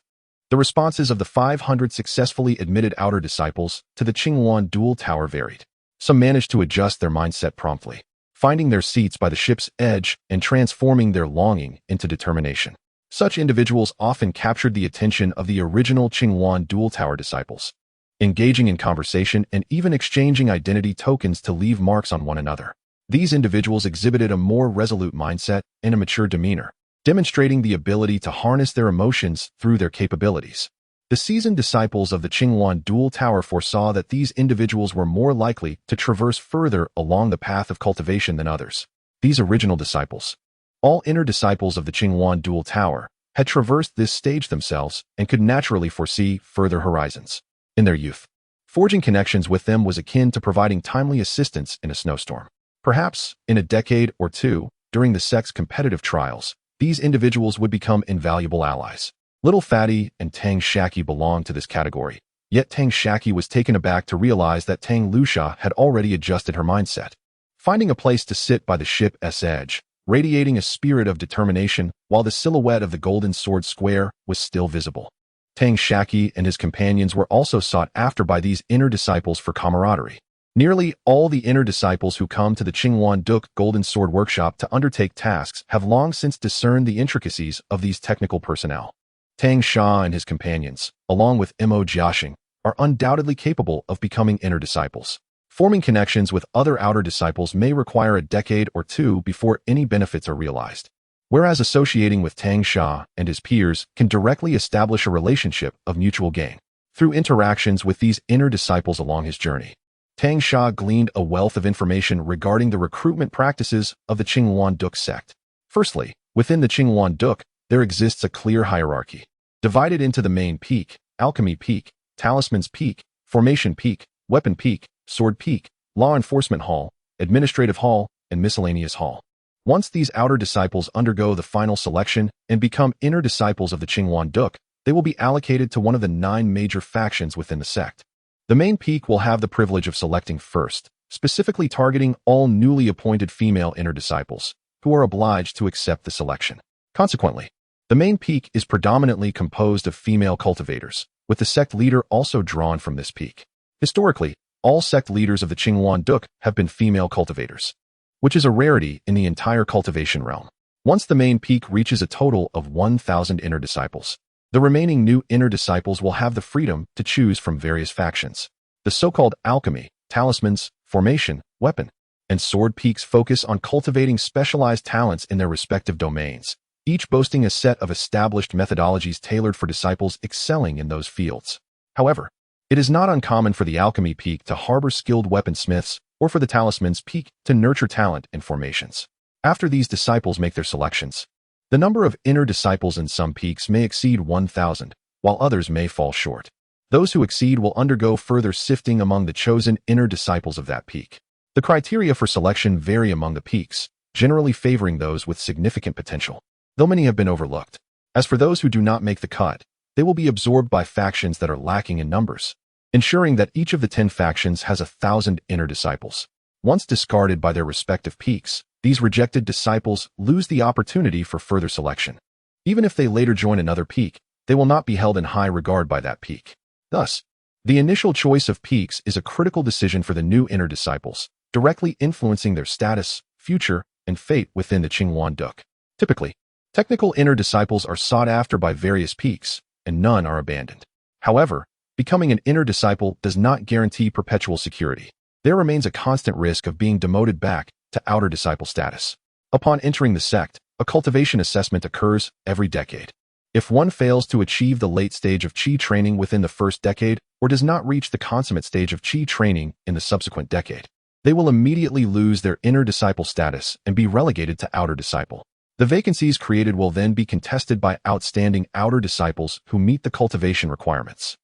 the responses of the 500 successfully admitted outer disciples to the Qingyuan Dual Tower varied. Some managed to adjust their mindset promptly, finding their seats by the ship's edge and transforming their longing into determination. Such individuals often captured the attention of the original Qingyuan Dual Tower disciples, engaging in conversation and even exchanging identity tokens to leave marks on one another. These individuals exhibited a more resolute mindset and a mature demeanor, demonstrating the ability to harness their emotions through their capabilities. The seasoned disciples of the Qingyuan Dual Tower foresaw that these individuals were more likely to traverse further along the path of cultivation than others. These original disciples, all inner disciples of the Qingyuan Dual Tower, had traversed this stage themselves and could naturally foresee further horizons. In their youth, forging connections with them was akin to providing timely assistance in a snowstorm. Perhaps, in a decade or two, during the sect's competitive trials, these individuals would become invaluable allies. Little Fatty and Tang Shaqi belonged to this category, yet Tang Shaqi was taken aback to realize that Tang Lusha had already adjusted her mindset, finding a place to sit by the ship's edge, radiating a spirit of determination while the silhouette of the Golden Sword Square was still visible. Tang Shaqi and his companions were also sought after by these inner disciples for camaraderie. Nearly all the inner disciples who come to the Qingyuan Duke Golden Sword Workshop to undertake tasks have long since discerned the intricacies of these technical personnel. Tang Sha and his companions, along with Mo Jiaxing, are undoubtedly capable of becoming inner disciples. Forming connections with other outer disciples may require a decade or two before any benefits are realized, whereas associating with Tang Sha and his peers can directly establish a relationship of mutual gain. Through interactions with these inner disciples along his journey, Tang Sha gleaned a wealth of information regarding the recruitment practices of the Qingyuan Duke sect. Firstly, within the Qingyuan Duke, there exists a clear hierarchy, divided into the main peak, Alchemy peak, Talisman's peak, Formation peak, Weapon peak, Sword peak, Law Enforcement hall, Administrative hall, and Miscellaneous hall. Once these outer disciples undergo the final selection and become inner disciples of the Qingyuan Duke, they will be allocated to one of the 9 major factions within the sect. The main peak will have the privilege of selecting first, specifically targeting all newly appointed female inner disciples, who are obliged to accept the selection. Consequently, the main peak is predominantly composed of female cultivators, with the sect leader also drawn from this peak. Historically, all sect leaders of the Qingyuan Duke have been female cultivators, which is a rarity in the entire cultivation realm. Once the main peak reaches a total of 1,000 inner disciples, the remaining new inner disciples will have the freedom to choose from various factions. The so-called Alchemy, Talismans, Formation, Weapon, and Sword peaks focus on cultivating specialized talents in their respective domains, each boasting a set of established methodologies tailored for disciples excelling in those fields. However, it is not uncommon for the Alchemy peak to harbor skilled weaponsmiths or for the Talisman's peak to nurture talent in formations. After these disciples make their selections, the number of inner disciples in some peaks may exceed 1,000, while others may fall short. Those who exceed will undergo further sifting among the chosen inner disciples of that peak. The criteria for selection vary among the peaks, generally favoring those with significant potential, though many have been overlooked. As for those who do not make the cut, they will be absorbed by factions that are lacking in numbers, ensuring that each of the 10 factions has 1,000 inner disciples. Once discarded by their respective peaks, these rejected disciples lose the opportunity for further selection. Even if they later join another peak, they will not be held in high regard by that peak. Thus, the initial choice of peaks is a critical decision for the new inner disciples, directly influencing their status, future, and fate within the Qinghuan Duke. Typically, technical inner disciples are sought after by various peaks, and none are abandoned. However, becoming an inner disciple does not guarantee perpetual security. There remains a constant risk of being demoted back to outer disciple status. Upon entering the sect, a cultivation assessment occurs every decade. If one fails to achieve the late stage of Qi training within the first decade or does not reach the consummate stage of Qi training in the subsequent decade, they will immediately lose their inner disciple status and be relegated to outer disciple. The vacancies created will then be contested by outstanding outer disciples who meet the cultivation requirements.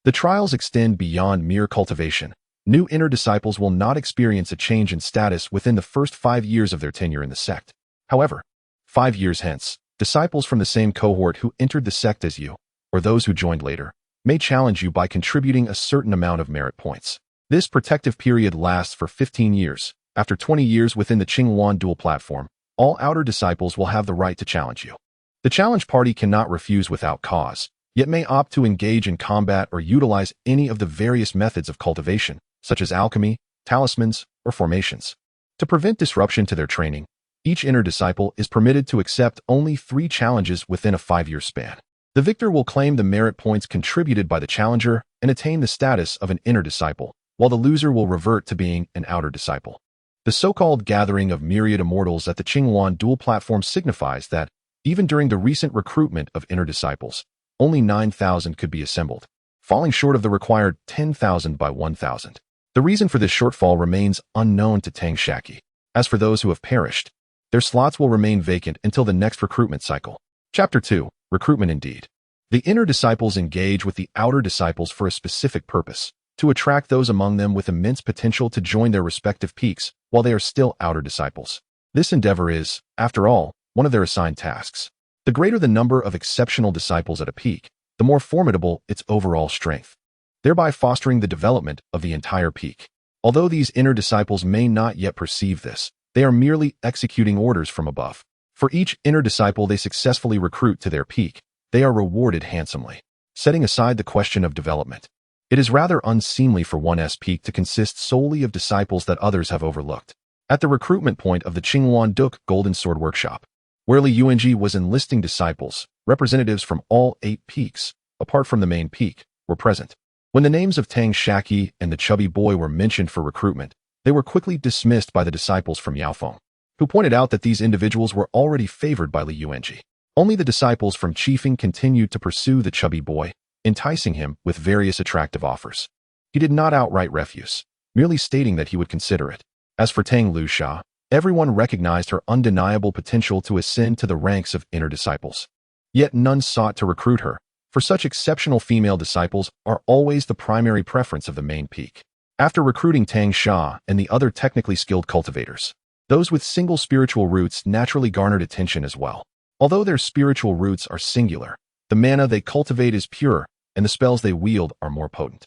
The trials extend beyond mere cultivation. New inner disciples will not experience a change in status within the first 5 years of their tenure in the sect. However, 5 years hence, disciples from the same cohort who entered the sect as you, or those who joined later, may challenge you by contributing a certain amount of merit points. This protective period lasts for 15 years. After 20 years within the Qinghuan dual platform, all outer disciples will have the right to challenge you. The challenge party cannot refuse without cause, yet may opt to engage in combat or utilize any of the various methods of cultivation, such as alchemy, talismans, or formations. To prevent disruption to their training, each inner disciple is permitted to accept only 3 challenges within a 5-year span. The victor will claim the merit points contributed by the challenger and attain the status of an inner disciple, while the loser will revert to being an outer disciple. The so-called gathering of myriad immortals at the Qinghuan dual platform signifies that, even during the recent recruitment of inner disciples, only 9,000 could be assembled, falling short of the required 10,000 by 1,000. The reason for this shortfall remains unknown to Tang Shaqi. As for those who have perished, their slots will remain vacant until the next recruitment cycle. Chapter 2. Recruitment Indeed. The inner disciples engage with the outer disciples for a specific purpose, to attract those among them with immense potential to join their respective peaks while they are still outer disciples. This endeavor is, after all, one of their assigned tasks. The greater the number of exceptional disciples at a peak, the more formidable its overall strength, thereby fostering the development of the entire peak. Although these inner disciples may not yet perceive this, they are merely executing orders from above. For each inner disciple they successfully recruit to their peak, they are rewarded handsomely. Setting aside the question of development, it is rather unseemly for one's peak to consist solely of disciples that others have overlooked. At the recruitment point of the Qinghuan Duke Golden Sword Workshop, where Li Yuanji was enlisting disciples, representatives from all 8 peaks, apart from the main peak, were present. When the names of Tang Shaqi and the chubby boy were mentioned for recruitment, they were quickly dismissed by the disciples from Yaofeng, who pointed out that these individuals were already favored by Li Yuanji. Only the disciples from Qifeng continued to pursue the chubby boy, enticing him with various attractive offers. He did not outright refuse, merely stating that he would consider it. As for Tang Lusha, everyone recognized her undeniable potential to ascend to the ranks of inner disciples. Yet none sought to recruit her, for such exceptional female disciples are always the primary preference of the main peak. After recruiting Tang Sha and the other technically skilled cultivators, those with single spiritual roots naturally garnered attention as well. Although their spiritual roots are singular, the mana they cultivate is pure, and the spells they wield are more potent,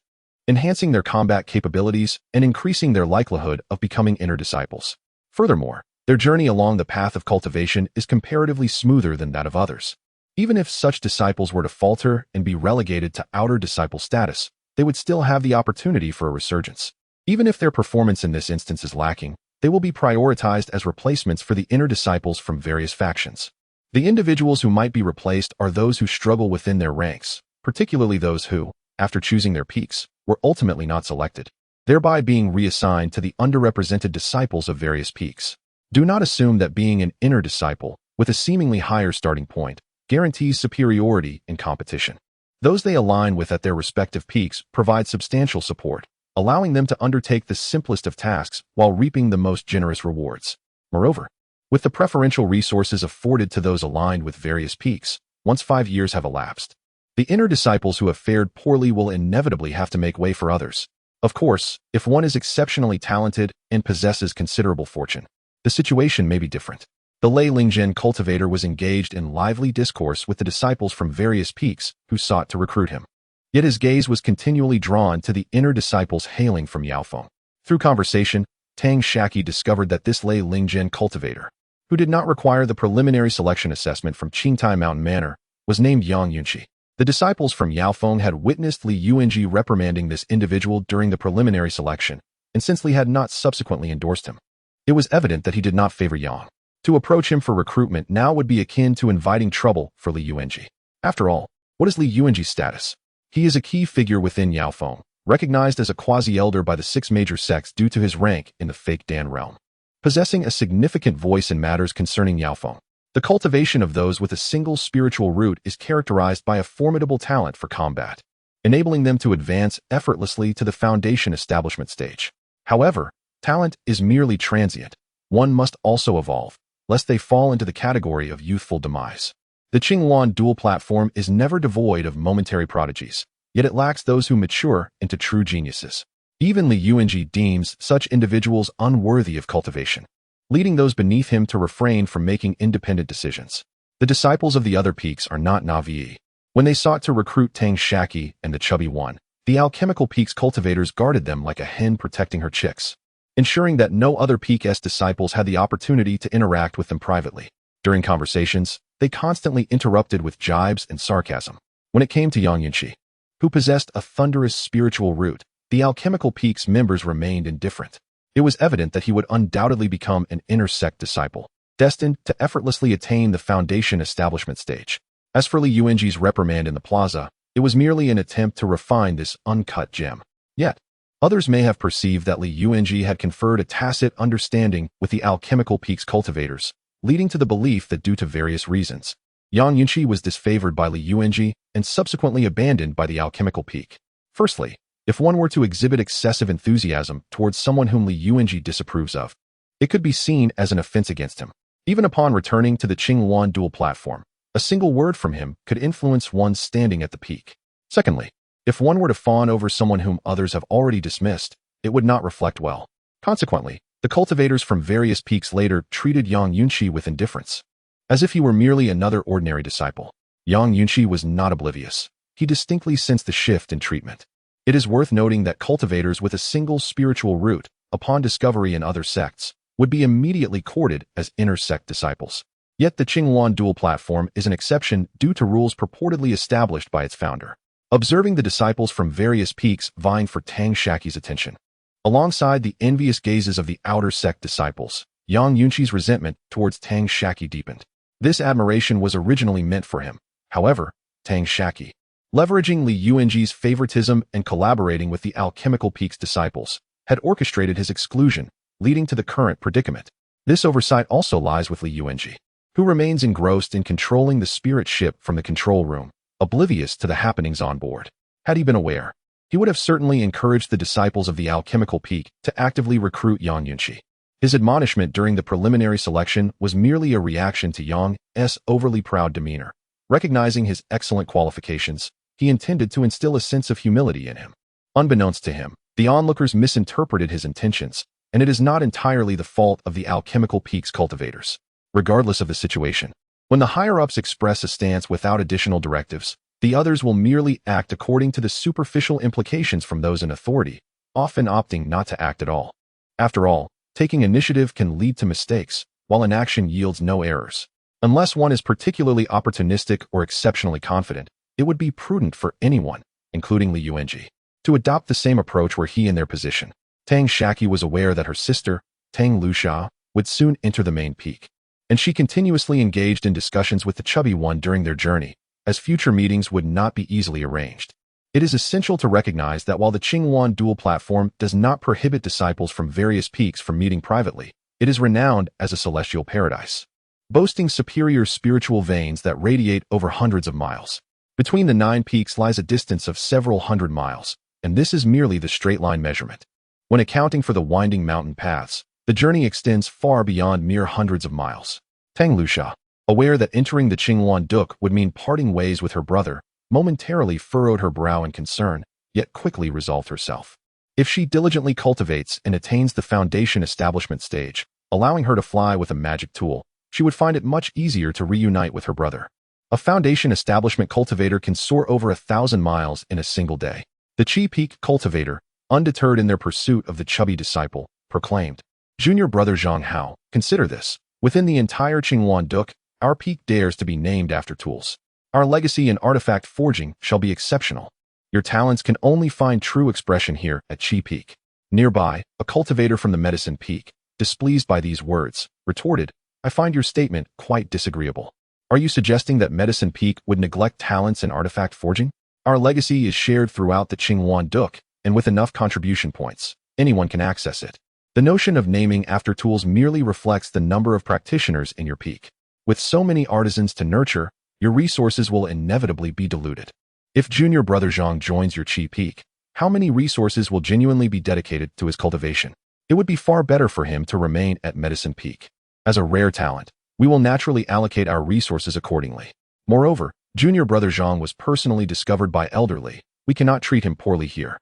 enhancing their combat capabilities and increasing their likelihood of becoming inner disciples. Furthermore, their journey along the path of cultivation is comparatively smoother than that of others. Even if such disciples were to falter and be relegated to outer disciple status, they would still have the opportunity for a resurgence. Even if their performance in this instance is lacking, they will be prioritized as replacements for the inner disciples from various factions. The individuals who might be replaced are those who struggle within their ranks, particularly those who, after choosing their peaks, were ultimately not selected, thereby being reassigned to the underrepresented disciples of various peaks. Do not assume that being an inner disciple, with a seemingly higher starting point, guarantees superiority in competition. Those they align with at their respective peaks provide substantial support, allowing them to undertake the simplest of tasks while reaping the most generous rewards. Moreover, with the preferential resources afforded to those aligned with various peaks, once 5 years have elapsed, the inner disciples who have fared poorly will inevitably have to make way for others. Of course, if one is exceptionally talented and possesses considerable fortune, the situation may be different. The Lei Lingzhen cultivator was engaged in lively discourse with the disciples from various peaks who sought to recruit him. Yet his gaze was continually drawn to the inner disciples hailing from Yaofeng. Through conversation, Tang Shaqi discovered that this Lei Lingzhen cultivator, who did not require the preliminary selection assessment from Qingtai Mountain Manor, was named Yang Yunqi. The disciples from Yaofeng had witnessed Li Yuanji reprimanding this individual during the preliminary selection, and since Li had not subsequently endorsed him, it was evident that he did not favor Yang. To approach him for recruitment now would be akin to inviting trouble for Li Yuanji. After all, what is Li Yuanji's status? He is a key figure within Yaofeng, recognized as a quasi-elder by the 6 major sects due to his rank in the fake Dan realm. Possessing a significant voice in matters concerning Yaofeng, the cultivation of those with a single spiritual root is characterized by a formidable talent for combat, enabling them to advance effortlessly to the foundation establishment stage. However, talent is merely transient. One must also evolve, lest they fall into the category of youthful demise. The Qingluan dual platform is never devoid of momentary prodigies, yet it lacks those who mature into true geniuses. Even Li Yuanji deems such individuals unworthy of cultivation, leading those beneath him to refrain from making independent decisions. The disciples of the other peaks are not naive. When they sought to recruit Tang Shaqi and the Chubby One, the alchemical peak's cultivators guarded them like a hen protecting her chicks, ensuring that no other peak-S disciples had the opportunity to interact with them privately. During conversations, they constantly interrupted with jibes and sarcasm. When it came to Yang Yunqi, who possessed a thunderous spiritual root, the alchemical peak's members remained indifferent. It was evident that he would undoubtedly become an inner sect disciple, destined to effortlessly attain the foundation establishment stage. As for Li Yuanji's reprimand in the plaza, it was merely an attempt to refine this uncut gem. Yet, others may have perceived that Li Yuanji had conferred a tacit understanding with the alchemical peak's cultivators, leading to the belief that due to various reasons, Yang Yunqi was disfavored by Li Yuanji and subsequently abandoned by the alchemical peak. Firstly, if one were to exhibit excessive enthusiasm towards someone whom Li Yuanji disapproves of, it could be seen as an offense against him. Even upon returning to the Qingluan dual platform, a single word from him could influence one's standing at the peak. Secondly, if one were to fawn over someone whom others have already dismissed, it would not reflect well. Consequently, the cultivators from various peaks later treated Yang Yunqi with indifference, as if he were merely another ordinary disciple. Yang Yunqi was not oblivious. He distinctly sensed the shift in treatment. It is worth noting that cultivators with a single spiritual root, upon discovery in other sects, would be immediately courted as inner sect disciples. Yet the Qingluan dual platform is an exception due to rules purportedly established by its founder. Observing the disciples from various peaks vying for Tang Shaqi's attention, alongside the envious gazes of the outer sect disciples, Yang Yunqi's resentment towards Tang Shaqi deepened. This admiration was originally meant for him. However, Tang Shaqi, leveraging Li Yuanji's favoritism and collaborating with the alchemical peak's disciples, had orchestrated his exclusion, leading to the current predicament. This oversight also lies with Li Yuanji, who remains engrossed in controlling the spirit ship from the control room, oblivious to the happenings on board. Had he been aware, he would have certainly encouraged the disciples of the alchemical peak to actively recruit Yang Yunqi. His admonishment during the preliminary selection was merely a reaction to Yang's overly proud demeanor. Recognizing his excellent qualifications, he intended to instill a sense of humility in him. Unbeknownst to him, the onlookers misinterpreted his intentions, and it is not entirely the fault of the alchemical peak's cultivators. Regardless of the situation, when the higher-ups express a stance without additional directives, the others will merely act according to the superficial implications from those in authority, often opting not to act at all. After all, taking initiative can lead to mistakes, while inaction yields no errors. Unless one is particularly opportunistic or exceptionally confident, it would be prudent for anyone, including Li Yuanji, to adopt the same approach were he in their position. Tang Shaqi was aware that her sister, Tang Luxia, would soon enter the main peak, and she continuously engaged in discussions with the Chubby One during their journey, as future meetings would not be easily arranged. It is essential to recognize that while the Qingluan dual platform does not prohibit disciples from various peaks from meeting privately, it is renowned as a celestial paradise, boasting superior spiritual veins that radiate over hundreds of miles. Between the 9 peaks lies a distance of several hundred miles, and this is merely the straight-line measurement. When accounting for the winding mountain paths, the journey extends far beyond mere hundreds of miles. Tang Luxia, aware that entering the Qingluan Duk would mean parting ways with her brother, momentarily furrowed her brow in concern, yet quickly resolved herself. If she diligently cultivates and attains the foundation establishment stage, allowing her to fly with a magic tool, she would find it much easier to reunite with her brother. A Foundation establishment cultivator can soar over 1,000 miles in a single day. The Chi Peak cultivator, undeterred in their pursuit of the chubby disciple, proclaimed, "Junior brother Zhang Hao, consider this. Within the entire Qingyuan Duk, our peak dares to be named after tools. Our legacy in artifact forging shall be exceptional. Your talents can only find true expression here at Chi Peak." Nearby, a cultivator from the Medicine Peak, displeased by these words, retorted, "I find your statement quite disagreeable. Are you suggesting that Medicine Peak would neglect talents in artifact forging? Our legacy is shared throughout the Qingyuan Duk, and with enough contribution points, anyone can access it. The notion of naming after tools merely reflects the number of practitioners in your peak. With so many artisans to nurture, your resources will inevitably be diluted. If junior brother Zhang joins your Chi Peak, how many resources will genuinely be dedicated to his cultivation? It would be far better for him to remain at Medicine Peak. As a rare talent, we will naturally allocate our resources accordingly. Moreover, junior brother Zhang was personally discovered by elderly. We cannot treat him poorly here."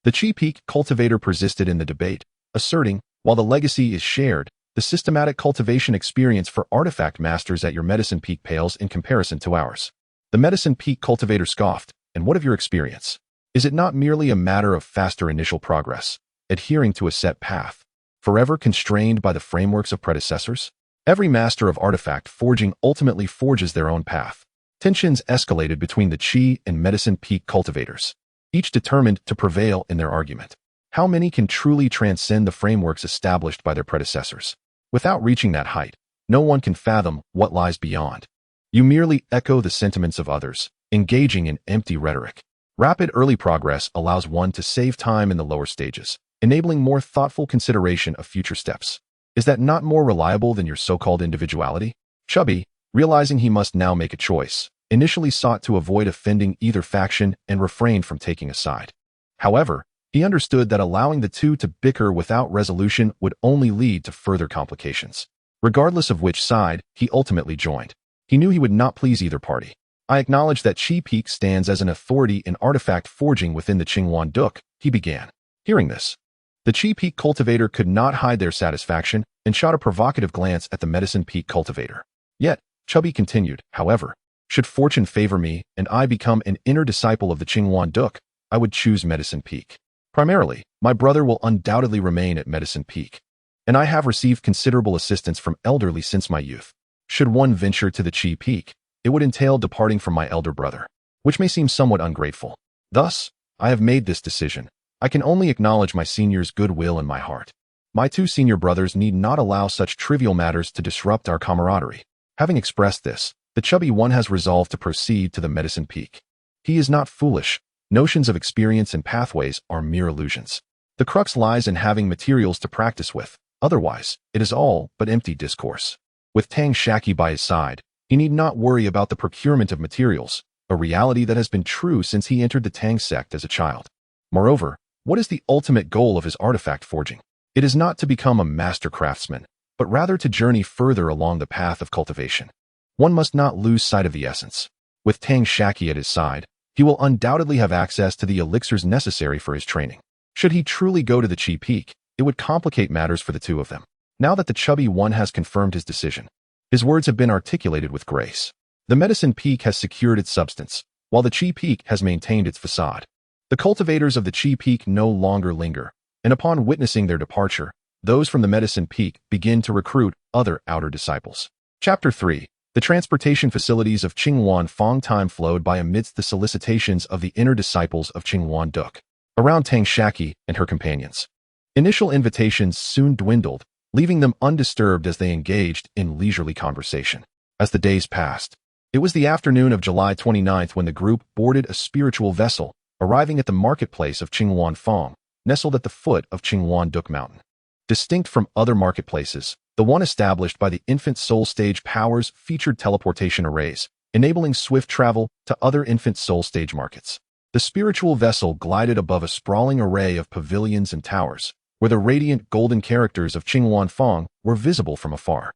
The Chi Peak cultivator persisted in the debate, asserting, while the legacy is shared, the systematic cultivation experience for artifact masters at your Medicine Peak pales in comparison to ours. The Medicine Peak cultivator scoffed, "And what of your experience? Is it not merely a matter of faster initial progress, adhering to a set path, forever constrained by the frameworks of predecessors? Every master of artifact forging ultimately forges their own path." Tensions escalated between the Chi and Medicine Peak cultivators, each determined to prevail in their argument. How many can truly transcend the frameworks established by their predecessors? Without reaching that height, no one can fathom what lies beyond. You merely echo the sentiments of others, engaging in empty rhetoric. Rapid early progress allows one to save time in the lower stages, enabling more thoughtful consideration of future steps. Is that not more reliable than your so-called individuality? Chubby, realizing he must now make a choice, initially sought to avoid offending either faction and refrained from taking a side. However, he understood that allowing the two to bicker without resolution would only lead to further complications. Regardless of which side he ultimately joined, he knew he would not please either party. "I acknowledge that Chi Peak stands as an authority in artifact forging within the Qingyuan Duk," he began. Hearing this, the Chi Peak cultivator could not hide their satisfaction and shot a provocative glance at the Medicine Peak cultivator. Yet, Chubby continued, "However, should fortune favor me and I become an inner disciple of the Qingyuan Duk, I would choose Medicine Peak. Primarily, my brother will undoubtedly remain at Medicine Peak, and I have received considerable assistance from elderly since my youth. Should one venture to the Chi Peak, it would entail departing from my elder brother, which may seem somewhat ungrateful. Thus, I have made this decision. I can only acknowledge my senior's goodwill in my heart. My two senior brothers need not allow such trivial matters to disrupt our camaraderie." Having expressed this, the chubby one has resolved to proceed to the Medicine Peak. He is not foolish. Notions of experience and pathways are mere illusions. The crux lies in having materials to practice with. Otherwise, it is all but empty discourse. With Tang Shaqi by his side, he need not worry about the procurement of materials, a reality that has been true since he entered the Tang sect as a child. Moreover, what is the ultimate goal of his artifact forging? It is not to become a master craftsman, but rather to journey further along the path of cultivation. One must not lose sight of the essence. With Tang Shaqi at his side, he will undoubtedly have access to the elixirs necessary for his training. Should he truly go to the Chi Peak, it would complicate matters for the two of them. Now that the chubby one has confirmed his decision, his words have been articulated with grace. The Medicine Peak has secured its substance, while the Chi Peak has maintained its facade. The cultivators of the Chi Peak no longer linger, and upon witnessing their departure, those from the Medicine Peak begin to recruit other outer disciples. Chapter 3. The transportation facilities of Qingyuan Fong. Time flowed by amidst the solicitations of the inner disciples of Qingyuan Duk, around Tang Shaqi and her companions. Initial invitations soon dwindled, leaving them undisturbed as they engaged in leisurely conversation. As the days passed, it was the afternoon of July 29th when the group boarded a spiritual vessel, arriving at the marketplace of Qingyuan Fong, nestled at the foot of Qingyuan Duk Mountain. Distinct from other marketplaces, the one established by the infant soul stage powers featured teleportation arrays, enabling swift travel to other infant soul stage markets. The spiritual vessel glided above a sprawling array of pavilions and towers, where the radiant golden characters of Qingyuan Fong were visible from afar.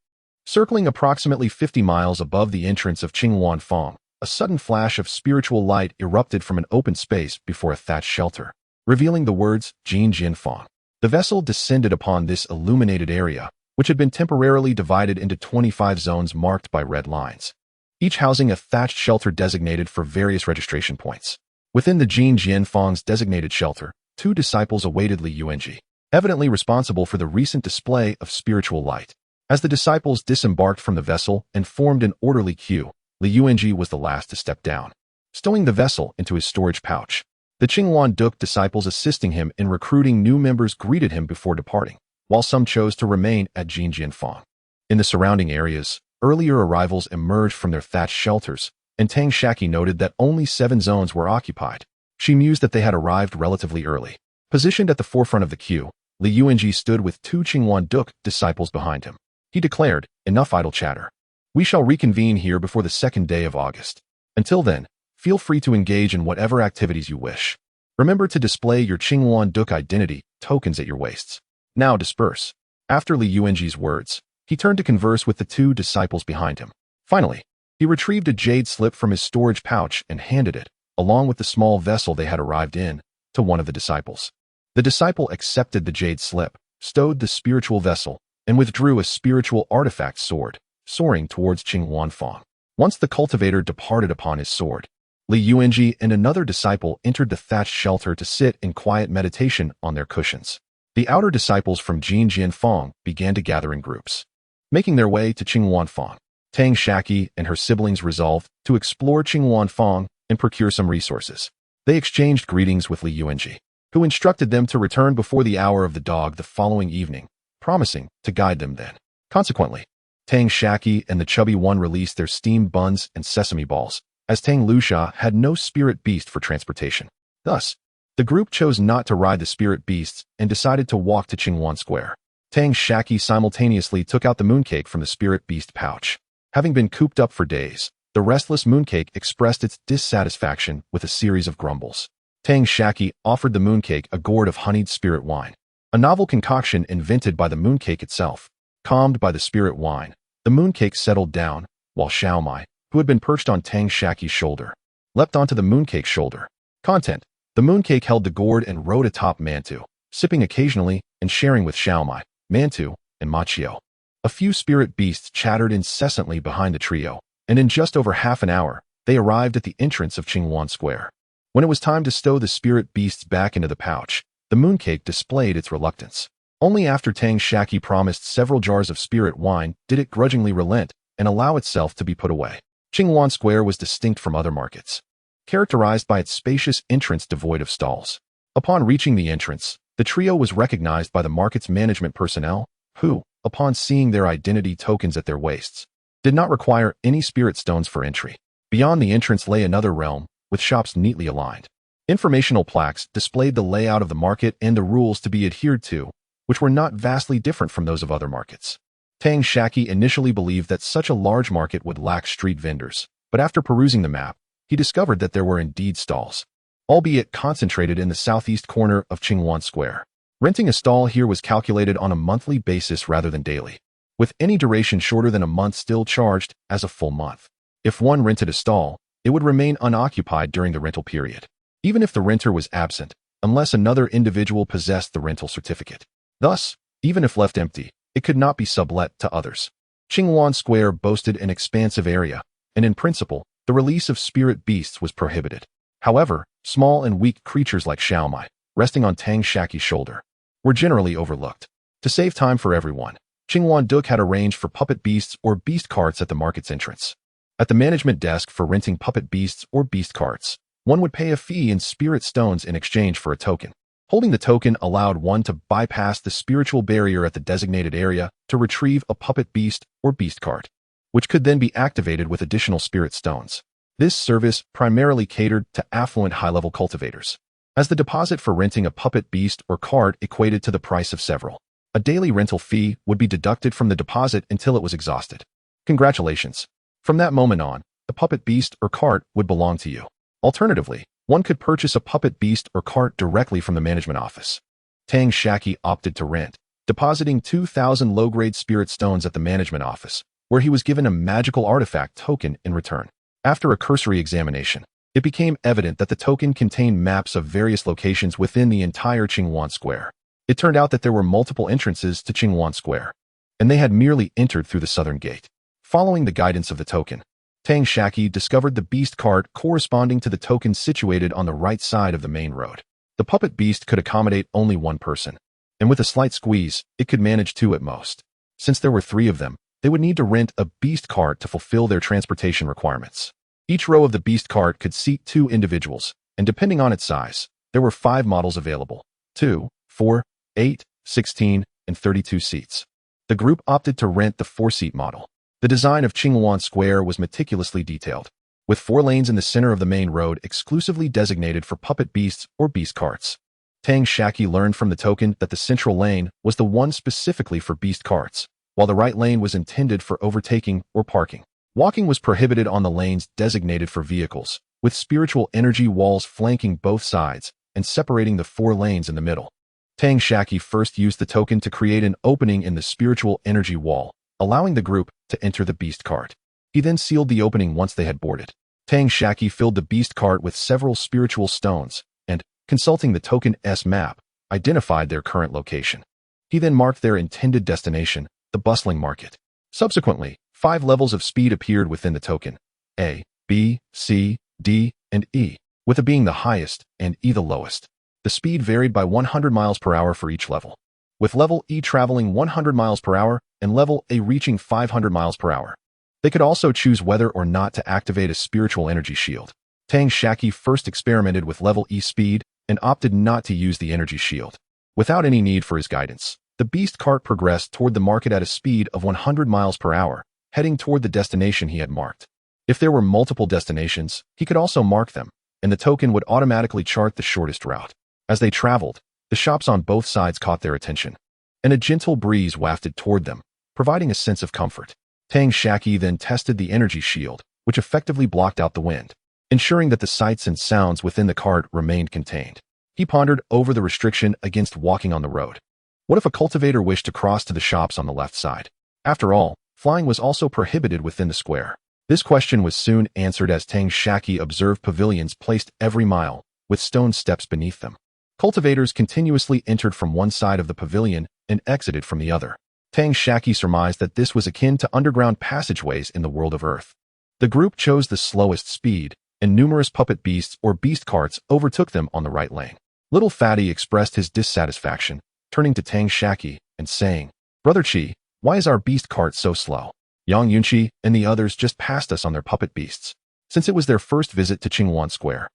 Circling approximately 50 miles above the entrance of Qingyuan Fong, a sudden flash of spiritual light erupted from an open space before a thatched shelter, revealing the words Jin Jin Fong. The vessel descended upon this illuminated area, which had been temporarily divided into 25 zones marked by red lines, each housing a thatched shelter designated for various registration points. Within the Jin Jianfang's designated shelter, 2 disciples awaited Li Yuanji, evidently responsible for the recent display of spiritual light. As the disciples disembarked from the vessel and formed an orderly queue, Li Yuanji was the last to step down, stowing the vessel into his storage pouch. The Qinghuan Duk disciples assisting him in recruiting new members greeted him before departing, while some chose to remain at Jin Jianfang. In the surrounding areas, earlier arrivals emerged from their thatched shelters, and Tang Shaqi noted that only 7 zones were occupied. She mused that they had arrived relatively early. Positioned at the forefront of the queue, Li Yuanji stood with 2 Qinghuan Duk disciples behind him. He declared, "Enough idle chatter. We shall reconvene here before the 2nd day of August. Until then, feel free to engage in whatever activities you wish. Remember to display your Qinghuan Duk identity tokens at your waists. Now disperse." After Li Yuanji's words, he turned to converse with the 2 disciples behind him. Finally, he retrieved a jade slip from his storage pouch and handed it, along with the small vessel they had arrived in, to one of the disciples. The disciple accepted the jade slip, stowed the spiritual vessel, and withdrew a spiritual artifact sword, soaring towards Qinghuanfang. Once the cultivator departed upon his sword, Li Yuanji and another disciple entered the thatched shelter to sit in quiet meditation on their cushions. The outer disciples from Jin Jianfang began to gather in groups. Making their way to Qinghuanfang, Tang Shaqi and her siblings resolved to explore Qinghuanfang and procure some resources. They exchanged greetings with Li Yuanji, who instructed them to return before the hour of the dog the following evening, promising to guide them then. Consequently, Tang Shaqi and the chubby one released their steamed buns and sesame balls, as Tang Lusha had no spirit beast for transportation. Thus, the group chose not to ride the spirit beasts and decided to walk to Qinghuan Square. Tang Shaqi simultaneously took out the mooncake from the spirit beast pouch. Having been cooped up for days, the restless mooncake expressed its dissatisfaction with a series of grumbles. Tang Shaqi offered the mooncake a gourd of honeyed spirit wine, a novel concoction invented by the mooncake itself. Calmed by the spirit wine, the mooncake settled down, while Xiaomai, who had been perched on Tang Shaqi's shoulder, leapt onto the mooncake's shoulder. Content: the mooncake held the gourd and rode atop Mantu, sipping occasionally and sharing with Xiaomai, Mantu, and Machio. A few spirit beasts chattered incessantly behind the trio, and in just over half an hour, they arrived at the entrance of Qinghuan Square. When it was time to stow the spirit beasts back into the pouch, the mooncake displayed its reluctance. Only after Tang Shaqi promised several jars of spirit wine did it grudgingly relent and allow itself to be put away. Qinghuan Square was distinct from other markets, characterized by its spacious entrance devoid of stalls. Upon reaching the entrance, the trio was recognized by the market's management personnel, who, upon seeing their identity tokens at their waists, did not require any spirit stones for entry. Beyond the entrance lay another realm, with shops neatly aligned. Informational plaques displayed the layout of the market and the rules to be adhered to, which were not vastly different from those of other markets. Tang Shaqi initially believed that such a large market would lack street vendors, but after perusing the map, he discovered that there were indeed stalls, albeit concentrated in the southeast corner of Qinghuan Square. Renting a stall here was calculated on a monthly basis rather than daily, with any duration shorter than a month still charged as a full month. If one rented a stall, it would remain unoccupied during the rental period, even if the renter was absent, unless another individual possessed the rental certificate. Thus, even if left empty, it could not be sublet to others. Qinghuan Square boasted an expansive area, and in principle, the release of spirit beasts was prohibited. However, small and weak creatures like Xiaomai, resting on Tang Shaqi's shoulder, were generally overlooked. To save time for everyone, Qinghuan Duk had arranged for puppet beasts or beast carts at the market's entrance. At the management desk for renting puppet beasts or beast carts, one would pay a fee in spirit stones in exchange for a token. Holding the token allowed one to bypass the spiritual barrier at the designated area to retrieve a puppet beast or beast cart, which could then be activated with additional spirit stones. This service primarily catered to affluent high-level cultivators, as the deposit for renting a puppet beast or cart equated to the price of several. A daily rental fee would be deducted from the deposit until it was exhausted. Congratulations. From that moment on, the puppet beast or cart would belong to you. Alternatively, one could purchase a puppet beast or cart directly from the management office. Tang Shaqi opted to rent, depositing 2,000 low-grade spirit stones at the management office, where he was given a magical artifact token in return. After a cursory examination, it became evident that the token contained maps of various locations within the entire Qinghuan Square. It turned out that there were multiple entrances to Qinghuan Square. and they had merely entered through the southern gate. Following the guidance of the token, Tang Shaqi discovered the beast cart corresponding to the token situated on the right side of the main road. The puppet beast could accommodate only one person, and with a slight squeeze, it could manage two at most. Since there were three of them, they would need to rent a beast cart to fulfill their transportation requirements. Each row of the beast cart could seat two individuals, and depending on its size, there were 5 models available: 2, 4, 8, 16, and 32 seats. The group opted to rent the 4-seat model. The design of Qinghuan Square was meticulously detailed, with 4 lanes in the center of the main road exclusively designated for puppet beasts or beast carts. Tang Shaqi learned from the token that the central lane was the one specifically for beast carts, while the right lane was intended for overtaking or parking. Walking was prohibited on the lanes designated for vehicles, with spiritual energy walls flanking both sides and separating the 4 lanes in the middle. Tang Shaqi first used the token to create an opening in the spiritual energy wall, allowing the group to enter the beast cart. He then sealed the opening once they had boarded. Tang Shaqi filled the beast cart with several spiritual stones and, consulting the token's map, identified their current location. He then marked their intended destination, the bustling market. Subsequently, 5 levels of speed appeared within the token: A, B, C, D, and E, with A being the highest and E the lowest. The speed varied by 100 miles per hour for each level, with level E traveling 100 miles per hour and level A reaching 500 miles per hour. They could also choose whether or not to activate a spiritual energy shield. Tang Shaqi first experimented with level E speed and opted not to use the energy shield. Without any need for his guidance, the beast cart progressed toward the market at a speed of 100 miles per hour, heading toward the destination he had marked. If there were multiple destinations, he could also mark them, and the token would automatically chart the shortest route. As they traveled, the shops on both sides caught their attention, and a gentle breeze wafted toward them, providing a sense of comfort. Tang Shaqi then tested the energy shield, which effectively blocked out the wind, ensuring that the sights and sounds within the cart remained contained. He pondered over the restriction against walking on the road. What if a cultivator wished to cross to the shops on the left side? After all, flying was also prohibited within the square. This question was soon answered as Tang Shaqi observed pavilions placed every mile, with stone steps beneath them. Cultivators continuously entered from one side of the pavilion and exited from the other. Tang Shaqi surmised that this was akin to underground passageways in the world of Earth. The group chose the slowest speed, and numerous puppet beasts or beast carts overtook them on the right lane. Little Fatty expressed his dissatisfaction, turning to Tang Shaqi and saying, "Brother Qi, why is our beast cart so slow? Xianxia and the others just passed us on their puppet beasts." Since it was their first visit to Qinghuan Square,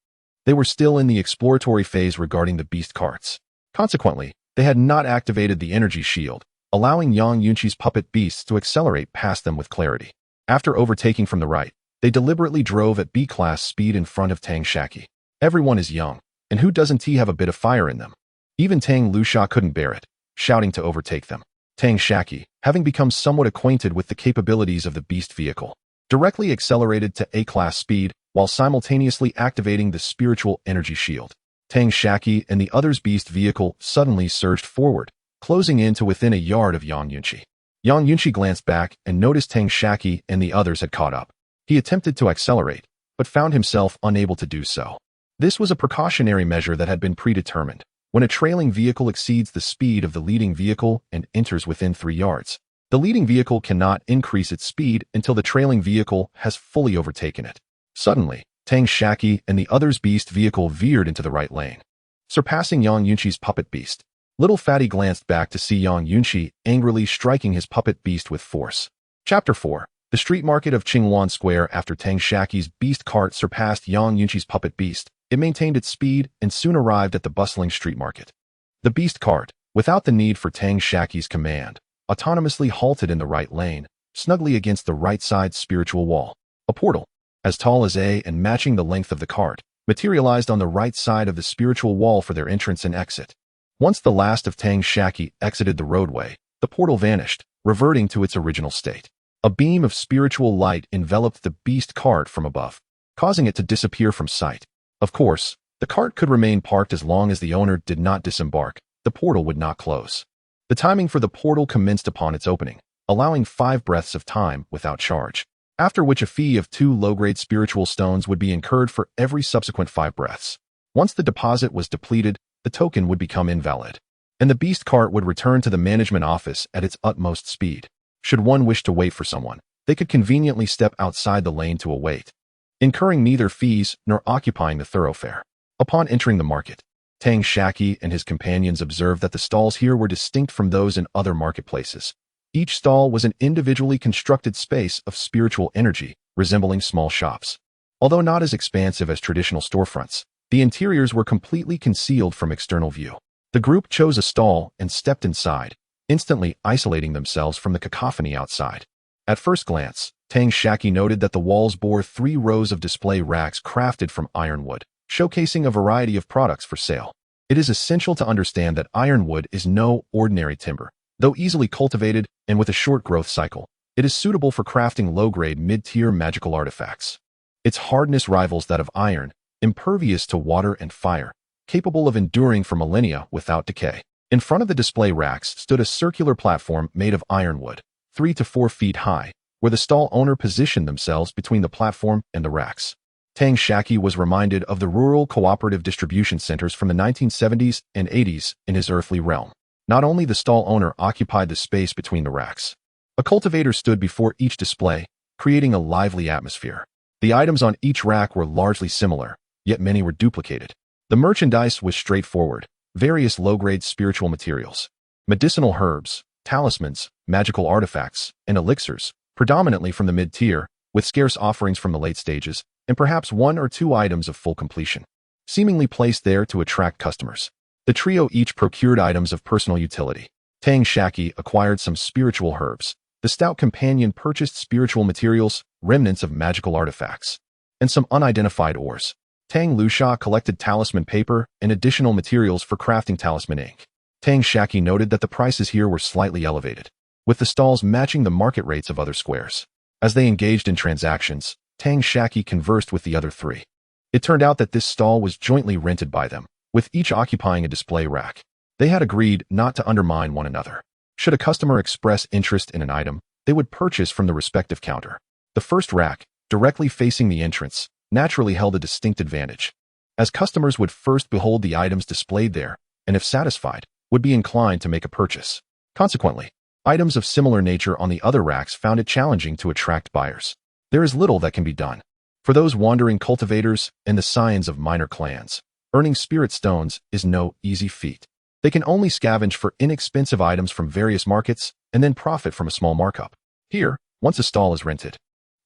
they were still in the exploratory phase regarding the beast carts. Consequently, they had not activated the energy shield, allowing Xianxia's puppet beasts to accelerate past them with clarity. After overtaking from the right, they deliberately drove at B-class speed in front of Tang Shaqi. Everyone is young, and who doesn't have a bit of fire in them? Even Tang Lusha couldn't bear it, shouting to overtake them. Tang Shaqi, having become somewhat acquainted with the capabilities of the beast vehicle, directly accelerated to A-class speed while simultaneously activating the spiritual energy shield. Tang Shaqi and the others' beast vehicle suddenly surged forward, closing in to within a yard of Xianxia. Xianxia glanced back and noticed Tang Shaqi and the others had caught up. He attempted to accelerate, but found himself unable to do so. This was a precautionary measure that had been predetermined. When a trailing vehicle exceeds the speed of the leading vehicle and enters within 3 yards, the leading vehicle cannot increase its speed until the trailing vehicle has fully overtaken it. Suddenly, Tang Shaqi and the others' beast vehicle veered into the right lane, surpassing Xianxia's puppet beast. Little Fatty glanced back to see Xianxia angrily striking his puppet beast with force. Chapter 4. The street market of Qinghuan Square. After Tang Shaqi's beast cart surpassed Xianxia's puppet beast, it maintained its speed and soon arrived at the bustling street market. The beast cart, without the need for Tang Shaqi's command, autonomously halted in the right lane, snugly against the right side spiritual wall. A portal, as tall as A and matching the length of the cart, materialized on the right side of the spiritual wall for their entrance and exit. Once the last of Tang Shaqi exited the roadway, the portal vanished, reverting to its original state. A beam of spiritual light enveloped the beast cart from above, causing it to disappear from sight. Of course, the cart could remain parked as long as the owner did not disembark. The portal would not close. The timing for the portal commenced upon its opening, allowing 5 breaths of time without charge, after which a fee of 2 low-grade spiritual stones would be incurred for every subsequent 5 breaths. Once the deposit was depleted, the token would become invalid, and the beast cart would return to the management office at its utmost speed. Should one wish to wait for someone, they could conveniently step outside the lane to await, incurring neither fees nor occupying the thoroughfare. Upon entering the market, Tang Shaqi and his companions observed that the stalls here were distinct from those in other marketplaces. Each stall was an individually constructed space of spiritual energy, resembling small shops. Although not as expansive as traditional storefronts, the interiors were completely concealed from external view. The group chose a stall and stepped inside, instantly isolating themselves from the cacophony outside. At first glance, Tang Shaqi noted that the walls bore 3 rows of display racks crafted from ironwood, showcasing a variety of products for sale. It is essential to understand that ironwood is no ordinary timber. Though easily cultivated and with a short growth cycle, it is suitable for crafting low-grade mid-tier magical artifacts. Its hardness rivals that of iron, impervious to water and fire, capable of enduring for millennia without decay. In front of the display racks stood a circular platform made of ironwood, 3 to 4 feet high, where the stall owner positioned themselves between the platform and the racks. Tang Shaqi was reminded of the rural cooperative distribution centers from the 1970s and 80s in his earthly realm. Not only the stall owner occupied the space between the racks. A cultivator stood before each display, creating a lively atmosphere. The items on each rack were largely similar, yet many were duplicated. The merchandise was straightforward, various low-grade spiritual materials, medicinal herbs, talismans, magical artifacts, and elixirs, predominantly from the mid-tier, with scarce offerings from the late stages, and perhaps 1 or 2 items of full completion, seemingly placed there to attract customers. The trio each procured items of personal utility. Tang Shaqi acquired some spiritual herbs. The stout companion purchased spiritual materials, remnants of magical artifacts, and some unidentified ores. Tang Lusha collected talisman paper and additional materials for crafting talisman ink. Tang Shaqi noted that the prices here were slightly elevated, with the stalls matching the market rates of other squares. As they engaged in transactions, Tang Shaqi conversed with the other 3. It turned out that this stall was jointly rented by them, with each occupying a display rack. They had agreed not to undermine one another. Should a customer express interest in an item, they would purchase from the respective counter. The first rack, directly facing the entrance, naturally held a distinct advantage, as customers would first behold the items displayed there, and if satisfied, would be inclined to make a purchase. Consequently, items of similar nature on the other racks found it challenging to attract buyers. There is little that can be done. For those wandering cultivators and the scions of minor clans, earning spirit stones is no easy feat. They can only scavenge for inexpensive items from various markets and then profit from a small markup. Here, once a stall is rented,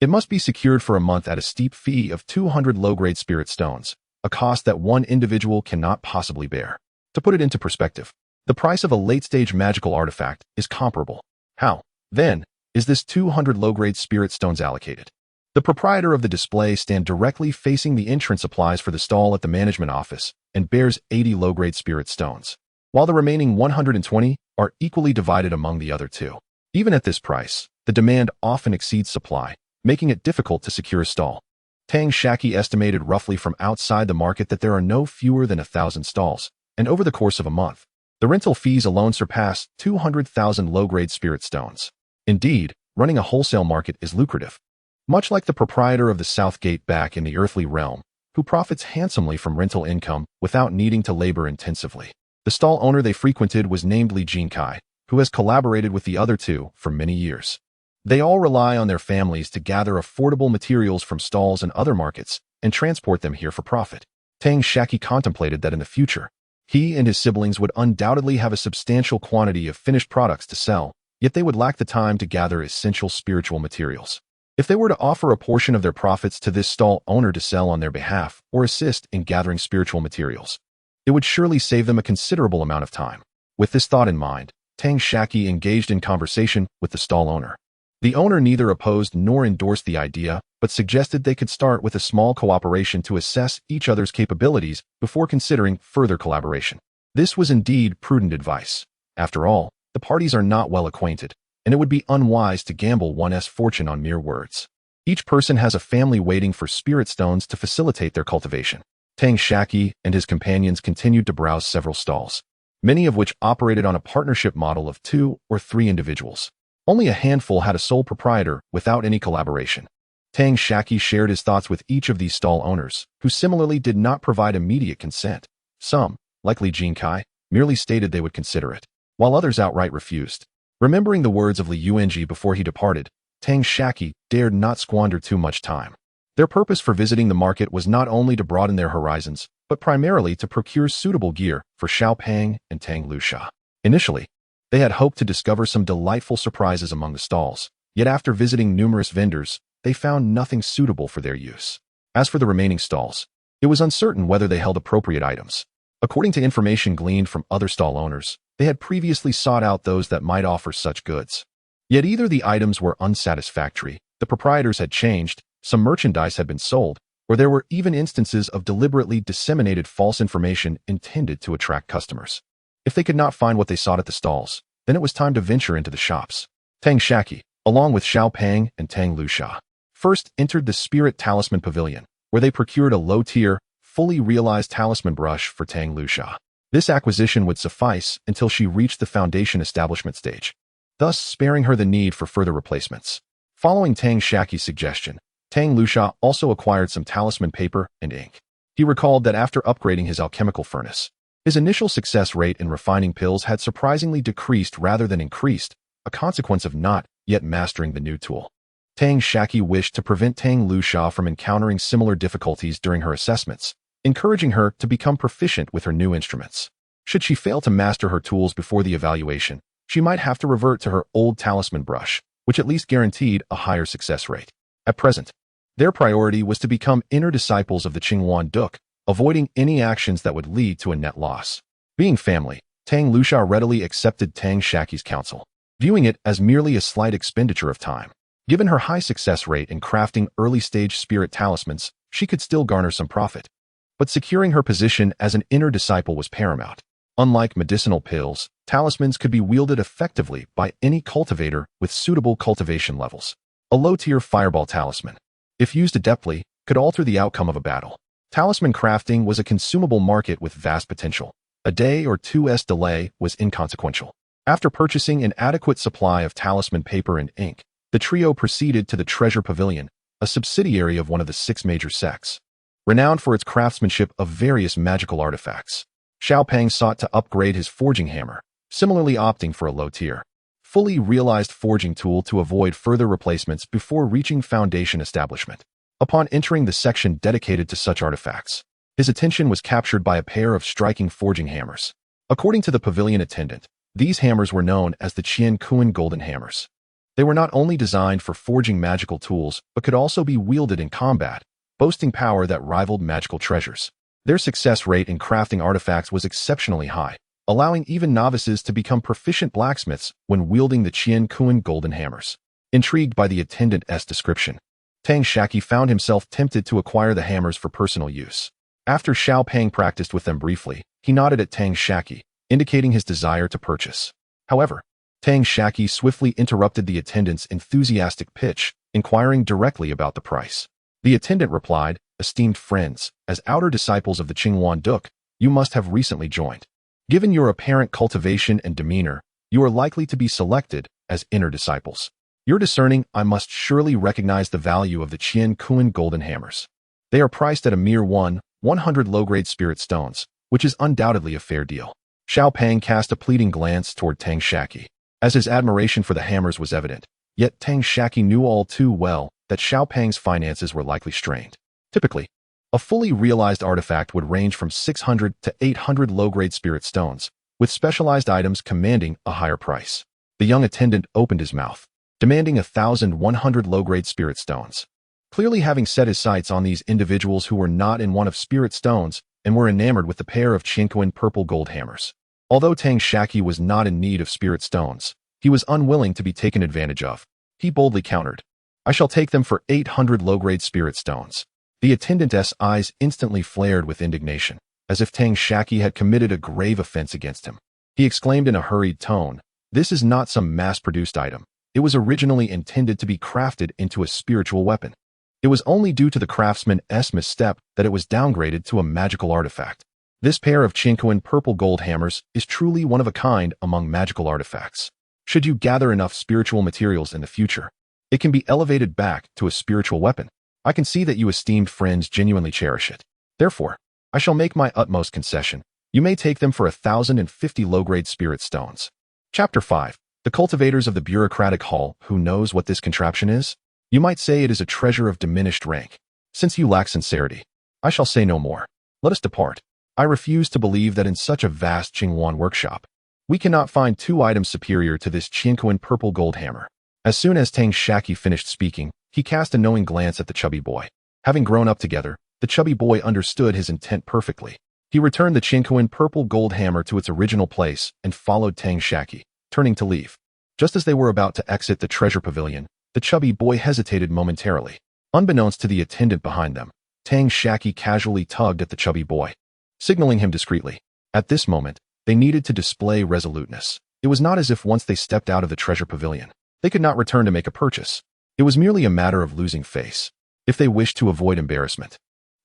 it must be secured for a month at a steep fee of 200 low-grade spirit stones, a cost that one individual cannot possibly bear. To put it into perspective, the price of a late-stage magical artifact is comparable. How, then, is this 200 low-grade spirit stones allocated? The proprietor of the display stand directly facing the entrance applies for the stall at the management office and bears 80 low-grade spirit stones, while the remaining 120 are equally divided among the other 2. Even at this price, the demand often exceeds supply, making it difficult to secure a stall. Tang Shaqi estimated roughly from outside the market that there are no fewer than 1,000 stalls, and over the course of a month, the rental fees alone surpass 200,000 low-grade spirit stones. Indeed, running a wholesale market is lucrative. Much like the proprietor of the South Gate back in the earthly realm, who profits handsomely from rental income without needing to labor intensively. The stall owner they frequented was named xianxia, who has collaborated with the other 2 for many years. They all rely on their families to gather affordable materials from stalls and other markets and transport them here for profit. Tang Shaqi contemplated that in the future, he and his siblings would undoubtedly have a substantial quantity of finished products to sell, yet they would lack the time to gather essential spiritual materials. If they were to offer a portion of their profits to this stall owner to sell on their behalf or assist in gathering spiritual materials, it would surely save them a considerable amount of time. With this thought in mind, Tang Shaqi engaged in conversation with the stall owner. The owner neither opposed nor endorsed the idea, but suggested they could start with a small cooperation to assess each other's capabilities before considering further collaboration. This was indeed prudent advice. After all, the parties are not well acquainted, and it would be unwise to gamble one's fortune on mere words. Each person has a family waiting for spirit stones to facilitate their cultivation. Tang Shaqi and his companions continued to browse several stalls, many of which operated on a partnership model of 2 or 3 individuals. Only a handful had a sole proprietor without any collaboration. Tang Shaqi shared his thoughts with each of these stall owners, who similarly did not provide immediate consent. Some, like xianxia, merely stated they would consider it, while others outright refused. Remembering the words of Li Yuanji before he departed, Tang Shaqi dared not squander too much time. Their purpose for visiting the market was not only to broaden their horizons, but primarily to procure suitable gear for Xiaopeng and Tang Luxia. Initially, they had hoped to discover some delightful surprises among the stalls, yet after visiting numerous vendors, they found nothing suitable for their use. As for the remaining stalls, it was uncertain whether they held appropriate items. According to information gleaned from other stall owners, they had previously sought out those that might offer such goods. Yet either the items were unsatisfactory, the proprietors had changed, some merchandise had been sold, or there were even instances of deliberately disseminated false information intended to attract customers. If they could not find what they sought at the stalls, then it was time to venture into the shops. Tang Shaqi, along with Xiaopeng and Tang Luxia, first entered the Spirit Talisman Pavilion, where they procured a low-tier, fully realized talisman brush for Tang Luxia. This acquisition would suffice until she reached the foundation establishment stage, thus sparing her the need for further replacements. Following Tang Shaqi's suggestion, Tang Luxia also acquired some talisman paper and ink. He recalled that after upgrading his alchemical furnace, his initial success rate in refining pills had surprisingly decreased rather than increased, a consequence of not yet mastering the new tool. Tang Shaqi wished to prevent Tang Luxia from encountering similar difficulties during her assessments, encouraging her to become proficient with her new instruments. Should she fail to master her tools before the evaluation, she might have to revert to her old talisman brush, which at least guaranteed a higher success rate. At present, their priority was to become inner disciples of the Qingyuan Duke, avoiding any actions that would lead to a net loss. Being family, Tang Luxia readily accepted Tang Shaqi's counsel, viewing it as merely a slight expenditure of time. Given her high success rate in crafting early-stage spirit talismans, she could still garner some profit. But securing her position as an inner disciple was paramount. Unlike medicinal pills, talismans could be wielded effectively by any cultivator with suitable cultivation levels. A low-tier fireball talisman, if used adeptly, could alter the outcome of a battle. Talisman crafting was a consumable market with vast potential. A day or two's delay was inconsequential. After purchasing an adequate supply of talisman paper and ink, the trio proceeded to the Treasure Pavilion, a subsidiary of one of the 6 major sects, renowned for its craftsmanship of various magical artifacts. Xiaopeng sought to upgrade his forging hammer, similarly opting for a low-tier, fully realized forging tool to avoid further replacements before reaching foundation establishment. Upon entering the section dedicated to such artifacts, his attention was captured by a pair of striking forging hammers. According to the pavilion attendant, these hammers were known as the Qianxia golden hammers. They were not only designed for forging magical tools, but could also be wielded in combat, boasting power that rivaled magical treasures. Their success rate in crafting artifacts was exceptionally high, allowing even novices to become proficient blacksmiths when wielding the Qianxia golden hammers. Intrigued by the attendant's description, Tang Shaqi found himself tempted to acquire the hammers for personal use. After Xiaopeng practiced with them briefly, he nodded at Tang Shaqi, indicating his desire to purchase. However, Tang Shaqi swiftly interrupted the attendant's enthusiastic pitch, inquiring directly about the price. The attendant replied, "Esteemed friends, as outer disciples of the Qingyuan Duke, you must have recently joined. Given your apparent cultivation and demeanor, you are likely to be selected as inner disciples. Your discerning eye must surely recognize the value of the Qianxia golden hammers. They are priced at a mere 100 low-grade spirit stones, which is undoubtedly a fair deal." Xiaopeng cast a pleading glance toward Tang Shaqi, as his admiration for the hammers was evident. Yet Tang Shaqi knew all too well that Xiaopeng's finances were likely strained. Typically, a fully realized artifact would range from 600 to 800 low-grade spirit stones, with specialized items commanding a higher price. The young attendant opened his mouth, demanding 1,100 low-grade spirit stones. Clearly having set his sights on these individuals who were not in one of spirit stones and were enamored with the pair of Qianxia purple gold hammers. Although Tang Shaqi was not in need of spirit stones, he was unwilling to be taken advantage of. He boldly countered, "I shall take them for 800 low-grade spirit stones." The attendant's eyes instantly flared with indignation, as if Tang Shaqi had committed a grave offense against him. He exclaimed in a hurried tone, "This is not some mass-produced item. It was originally intended to be crafted into a spiritual weapon. It was only due to the craftsman's misstep that it was downgraded to a magical artifact. This pair of Qianxia purple gold hammers is truly one of a kind among magical artifacts. Should you gather enough spiritual materials in the future, it can be elevated back to a spiritual weapon. I can see that you esteemed friends genuinely cherish it. Therefore, I shall make my utmost concession. You may take them for 1,050 low-grade spirit stones." Chapter 5. The The cultivators of the bureaucratic hall, who knows what this contraption is? You might say it is a treasure of diminished rank. Since you lack sincerity, I shall say no more. Let us depart. I refuse to believe that in such a vast Qingwan workshop, we cannot find 2 items superior to this Qianquan purple gold hammer. As soon as Tang Shaqi finished speaking, he cast a knowing glance at the chubby boy. Having grown up together, the chubby boy understood his intent perfectly. He returned the Qianquan purple gold hammer to its original place and followed Tang Shaqi, turning to leave. Just as they were about to exit the treasure pavilion, the chubby boy hesitated momentarily. Unbeknownst to the attendant behind them, Tang Shaqi casually tugged at the chubby boy, signaling him discreetly. At this moment, they needed to display resoluteness. It was not as if once they stepped out of the treasure pavilion, they could not return to make a purchase. It was merely a matter of losing face. If they wished to avoid embarrassment,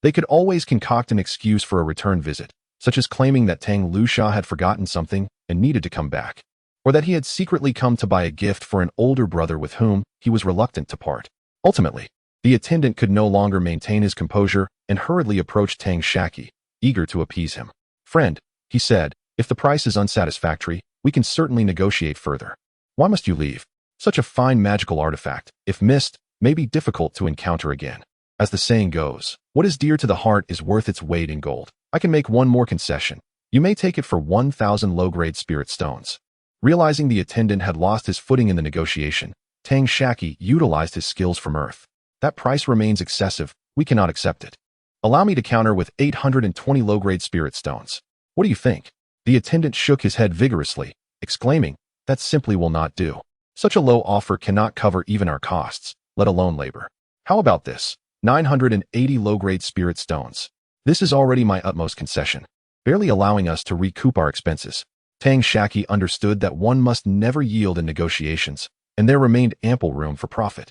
they could always concoct an excuse for a return visit, such as claiming that Tang Lusha had forgotten something and needed to come back, or that he had secretly come to buy a gift for an older brother with whom he was reluctant to part. Ultimately, the attendant could no longer maintain his composure and hurriedly approached Tang Shaqi, eager to appease him. "Friend," he said, "if the price is unsatisfactory, we can certainly negotiate further. Why must you leave? Such a fine magical artifact, if missed, may be difficult to encounter again. As the saying goes, what is dear to the heart is worth its weight in gold. I can make one more concession. You may take it for 1,000 low-grade spirit stones." Realizing the attendant had lost his footing in the negotiation, Tang Shaqi utilized his skills from Earth. "That price remains excessive. We cannot accept it. Allow me to counter with 820 low-grade spirit stones. What do you think?" The attendant shook his head vigorously, exclaiming, "That simply will not do. Such a low offer cannot cover even our costs, let alone labor. How about this? 980 low-grade spirit stones. This is already my utmost concession, barely allowing us to recoup our expenses." Tang Shaqi understood that one must never yield in negotiations, and there remained ample room for profit.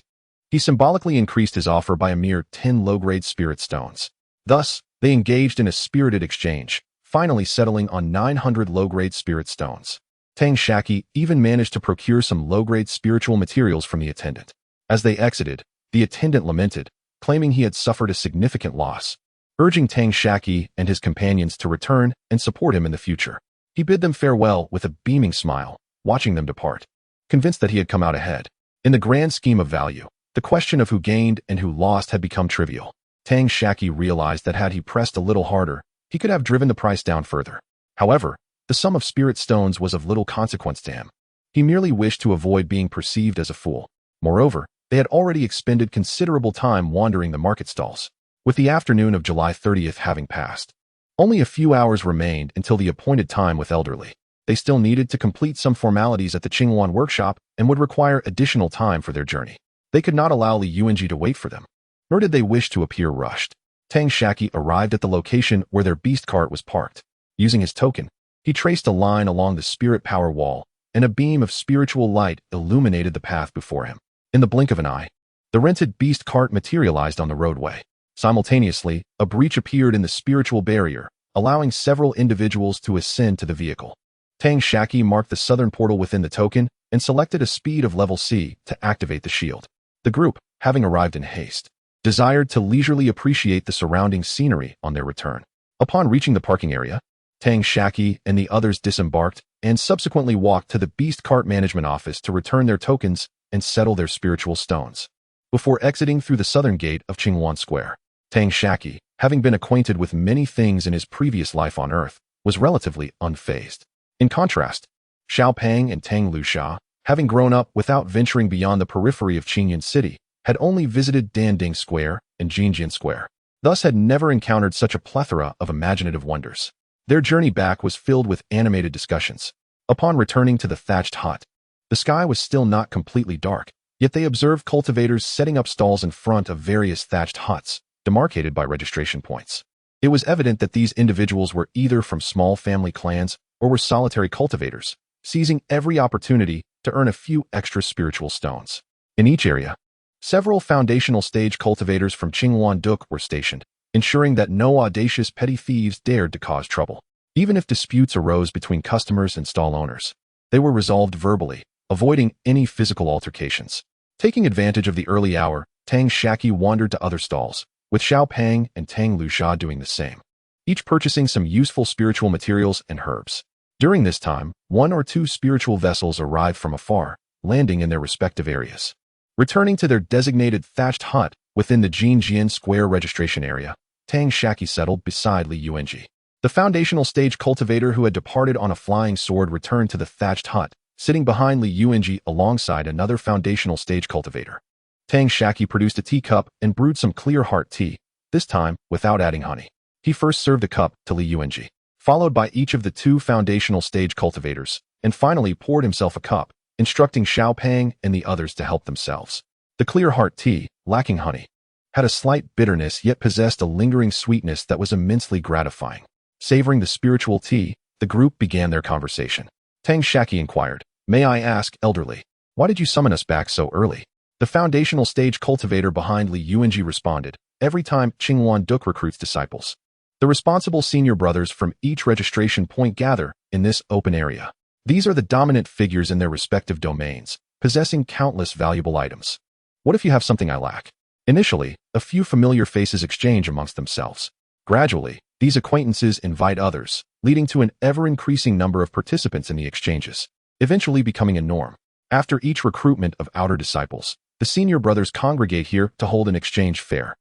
He symbolically increased his offer by a mere 10 low-grade spirit stones. Thus, they engaged in a spirited exchange, finally settling on 900 low-grade spirit stones. Tang Shaqi even managed to procure some low-grade spiritual materials from the attendant. As they exited, the attendant lamented, claiming he had suffered a significant loss, urging Tang Shaqi and his companions to return and support him in the future. He bid them farewell with a beaming smile, watching them depart, convinced that he had come out ahead. In the grand scheme of value, the question of who gained and who lost had become trivial. Tang Shaqi realized that had he pressed a little harder, he could have driven the price down further. However, the sum of spirit stones was of little consequence to him. He merely wished to avoid being perceived as a fool. Moreover, they had already expended considerable time wandering the market stalls. With the afternoon of July 30th having passed, only a few hours remained until the appointed time with Elderly. They still needed to complete some formalities at the Qingwan workshop and would require additional time for their journey. They could not allow Li Yuanji to wait for them, nor did they wish to appear rushed. Tang Shaqi arrived at the location where their beast cart was parked. Using his token, he traced a line along the spirit power wall, and a beam of spiritual light illuminated the path before him. In the blink of an eye, the rented beast cart materialized on the roadway. Simultaneously, a breach appeared in the spiritual barrier, allowing several individuals to ascend to the vehicle. Tang Shaqi marked the southern portal within the token and selected a speed of level C to activate the shield. The group, having arrived in haste, desired to leisurely appreciate the surrounding scenery on their return. Upon reaching the parking area, Tang Shaqi and the others disembarked and subsequently walked to the beast cart management office to return their tokens and settle their spiritual stones. Before exiting through the southern gate of Qingwan Square, Tang Shaqi, having been acquainted with many things in his previous life on Earth, was relatively unfazed. In contrast, Xiao Pang and Tang Lusha, having grown up without venturing beyond the periphery of Qingyan City, had only visited Danding Square and Jinjian Square, thus had never encountered such a plethora of imaginative wonders. Their journey back was filled with animated discussions. Upon returning to the thatched hut, the sky was still not completely dark, yet they observed cultivators setting up stalls in front of various thatched huts, demarcated by registration points. It was evident that these individuals were either from small family clans or were solitary cultivators, seizing every opportunity to earn a few extra spiritual stones. In each area, several foundational stage cultivators from Qingwan Duk were stationed, ensuring that no audacious petty thieves dared to cause trouble. Even if disputes arose between customers and stall owners, they were resolved verbally, avoiding any physical altercations. Taking advantage of the early hour, Tang Shaqi wandered to other stalls, with Xiao Pang and Tang Lusha doing the same, each purchasing some useful spiritual materials and herbs. During this time, 1 or 2 spiritual vessels arrived from afar, landing in their respective areas. Returning to their designated thatched hut within the Jinjian Square registration area, Tang Shaqi settled beside Li Yuanji. The foundational stage cultivator who had departed on a flying sword returned to the thatched hut, sitting behind Li Yuanji alongside another foundational stage cultivator. Tang Shaqi produced a teacup and brewed some clear heart tea, this time without adding honey. He first served a cup to Li Yuanji, followed by each of the 2 foundational stage cultivators, and finally poured himself a cup, instructing Xiao Pang and the others to help themselves. The clear heart tea, lacking honey, had a slight bitterness yet possessed a lingering sweetness that was immensely gratifying. Savoring the spiritual tea, the group began their conversation. Tang Shaqi inquired, "May I ask, elderly, why did you summon us back so early?" The foundational stage cultivator behind Li Yuanji responded, "Every time Qingwan Duk recruits disciples, the responsible senior brothers from each registration point gather in this open area. These are the dominant figures in their respective domains, possessing countless valuable items. What if you have something I lack?" Initially, a few familiar faces exchange amongst themselves. Gradually, these acquaintances invite others, leading to an ever-increasing number of participants in the exchanges, eventually becoming a norm. After each recruitment of outer disciples, the senior brothers congregate here to hold an exchange fair.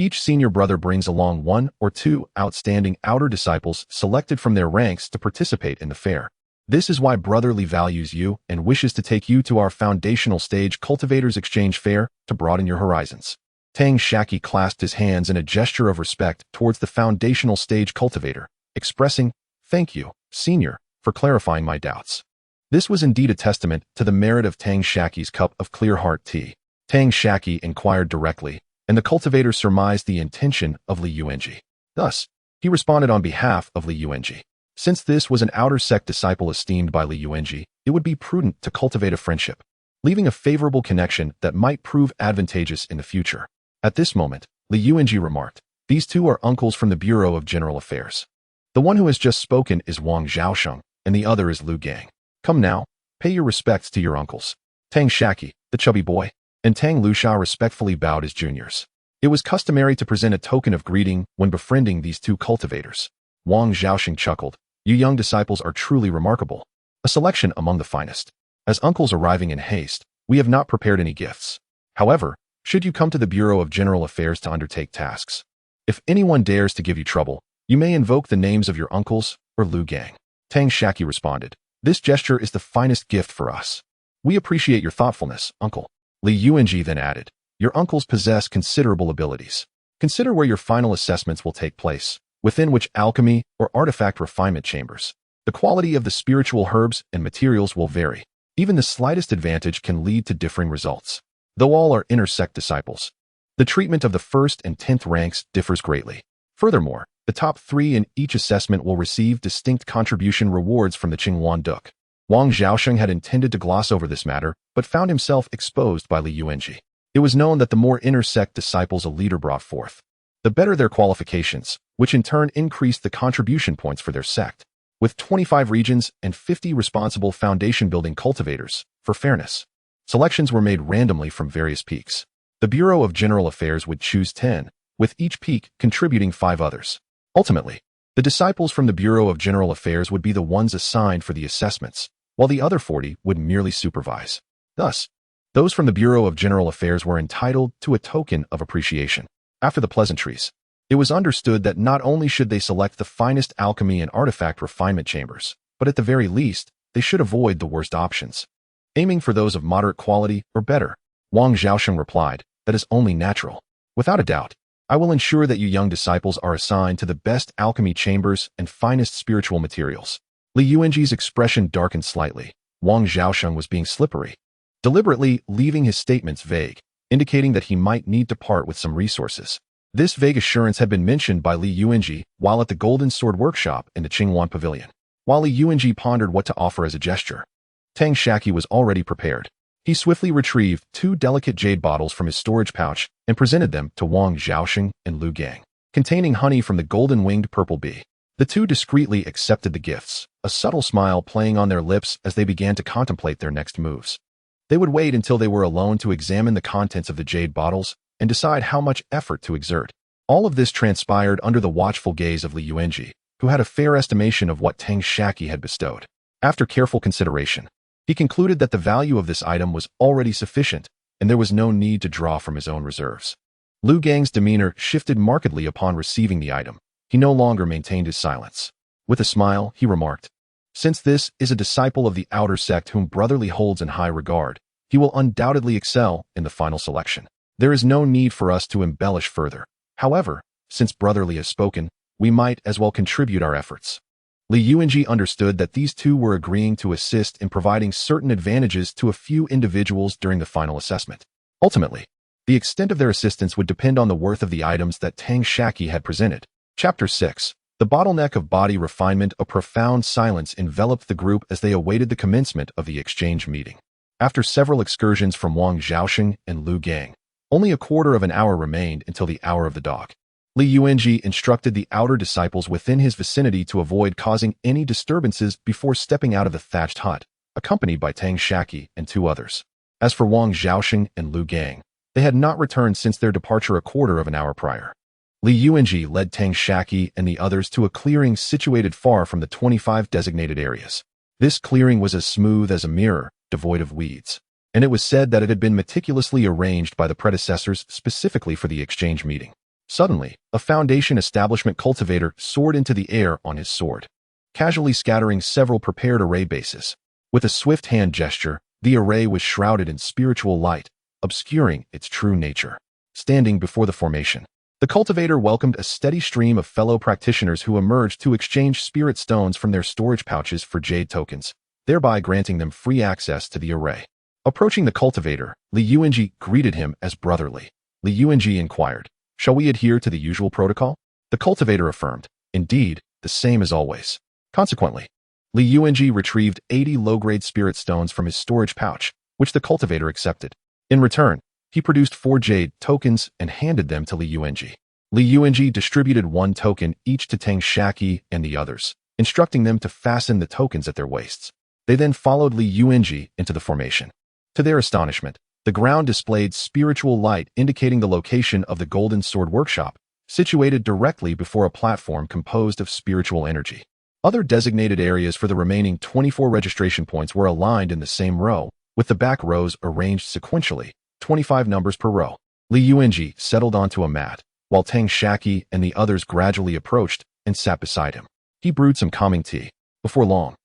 Each senior brother brings along 1 or 2 outstanding outer disciples selected from their ranks to participate in the fair. This is why Brother Li values you and wishes to take you to our foundational stage cultivators exchange fair to broaden your horizons. Tang Shaqi clasped his hands in a gesture of respect towards the foundational stage cultivator, expressing, "Thank you, Senior, for clarifying my doubts." This was indeed a testament to the merit of Tang Shaqi's cup of clear heart tea. Tang Shaqi inquired directly, and the cultivator surmised the intention of Li Yuanji. Thus, he responded on behalf of Li Yuanji. Since this was an outer sect disciple esteemed by Li Yuanji, it would be prudent to cultivate a friendship, leaving a favorable connection that might prove advantageous in the future. At this moment, Li Yuanji remarked, "These 2 are uncles from the Bureau of General Affairs. The one who has just spoken is Wang Zhaosheng, and the other is Lu Gang. Come now, pay your respects to your uncles." Tang Shaqi, the chubby boy, and Tang Lusha respectfully bowed as juniors. It was customary to present a token of greeting when befriending these 2 cultivators. Wang Zhaosheng chuckled, "You young disciples are truly remarkable. A selection among the finest. As uncles arriving in haste, we have not prepared any gifts. However, should you come to the Bureau of General Affairs to undertake tasks, if anyone dares to give you trouble, you may invoke the names of your uncles or Lu Gang." Tang Shaqi responded, "This gesture is the finest gift for us. We appreciate your thoughtfulness, uncle." Li Yuanji then added, "Your uncles possess considerable abilities. Consider where your final assessments will take place, within which alchemy or artifact refinement chambers. The quality of the spiritual herbs and materials will vary. Even the slightest advantage can lead to differing results. Though all are intersect disciples, the treatment of the 1st and 10th ranks differs greatly. Furthermore, the top 3 in each assessment will receive distinct contribution rewards from the Qingwan Duk." Wang Zhaosheng had intended to gloss over this matter, but found himself exposed by Li Yuanji. It was known that the more intersect disciples a leader brought forth, the better their qualifications, which in turn increased the contribution points for their sect. With 25 regions and 50 responsible foundation-building cultivators, for fairness, selections were made randomly from various peaks. The Bureau of General Affairs would choose 10, with each peak contributing 5 others. Ultimately, the disciples from the Bureau of General Affairs would be the ones assigned for the assessments, while the other 40 would merely supervise. Thus, those from the Bureau of General Affairs were entitled to a token of appreciation. After the pleasantries, it was understood that not only should they select the finest alchemy and artifact refinement chambers, but at the very least, they should avoid the worst options, aiming for those of moderate quality or better. Wang Zhaosheng replied, "That is only natural. Without a doubt, I will ensure that you young disciples are assigned to the best alchemy chambers and finest spiritual materials." Li Yuanji's expression darkened slightly. Wang Zhaosheng was being slippery, deliberately leaving his statements vague, indicating that he might need to part with some resources. This vague assurance had been mentioned by Li Yuanji while at the Golden Sword Workshop in the Qingwan Pavilion. While Li Yuanji pondered what to offer as a gesture, Tang Shaqi was already prepared. He swiftly retrieved 2 delicate jade bottles from his storage pouch and presented them to Wang Zhaosheng and Lu Gang, containing honey from the golden-winged purple bee. The 2 discreetly accepted the gifts, a subtle smile playing on their lips as they began to contemplate their next moves. They would wait until they were alone to examine the contents of the jade bottles and decide how much effort to exert. All of this transpired under the watchful gaze of Li Yuanji, who had a fair estimation of what Tang Shaqi had bestowed. After careful consideration, he concluded that the value of this item was already sufficient, and there was no need to draw from his own reserves. Lu Gang's demeanor shifted markedly upon receiving the item. He no longer maintained his silence. With a smile, he remarked, "Since this is a disciple of the outer sect whom brotherly holds in high regard, he will undoubtedly excel in the final selection. There is no need for us to embellish further. However, since brotherly has spoken, we might as well contribute our efforts." Li Yuanji understood that these two were agreeing to assist in providing certain advantages to a few individuals during the final assessment. Ultimately, the extent of their assistance would depend on the worth of the items that Tang Shaqi had presented. Chapter 6. The bottleneck of body refinement. A profound silence enveloped the group as they awaited the commencement of the exchange meeting. After several excursions from Wang Zhaoxing and Lu Gang, only a quarter of an hour remained until the hour of the dog. Li Yuanji instructed the outer disciples within his vicinity to avoid causing any disturbances before stepping out of the thatched hut, accompanied by Tang Shaqi and two others. As for Wang Zhaoxing and Lu Gang, they had not returned since their departure a quarter of an hour prior. Li Yuanji led Tang Shaqi and the others to a clearing situated far from the 25 designated areas. This clearing was as smooth as a mirror, devoid of weeds, and it was said that it had been meticulously arranged by the predecessors specifically for the exchange meeting. Suddenly, a Foundation establishment cultivator soared into the air on his sword, casually scattering several prepared array bases. With a swift hand gesture, the array was shrouded in spiritual light, obscuring its true nature. Standing before the formation, the cultivator welcomed a steady stream of fellow practitioners who emerged to exchange spirit stones from their storage pouches for jade tokens, thereby granting them free access to the array. Approaching the cultivator, Li Yuanji greeted him as brotherly. Li Yuanji inquired, "Shall we adhere to the usual protocol?" The cultivator affirmed, "Indeed, the same as always." Consequently, Li Yuanji retrieved 80 low-grade spirit stones from his storage pouch, which the cultivator accepted. In return, he produced 4 jade tokens and handed them to Li Yuanji. Li Yuanji distributed 1 token each to Tang Shaqi and the others, instructing them to fasten the tokens at their waists. They then followed Li Yuanji into the formation. To their astonishment, the ground displayed spiritual light indicating the location of the Golden Sword Workshop, situated directly before a platform composed of spiritual energy. Other designated areas for the remaining 24 registration points were aligned in the same row, with the back rows arranged sequentially, 25 numbers per row. Li Yuanji settled onto a mat, while Tang Shaqi and the others gradually approached and sat beside him. He brewed some calming tea. Before long,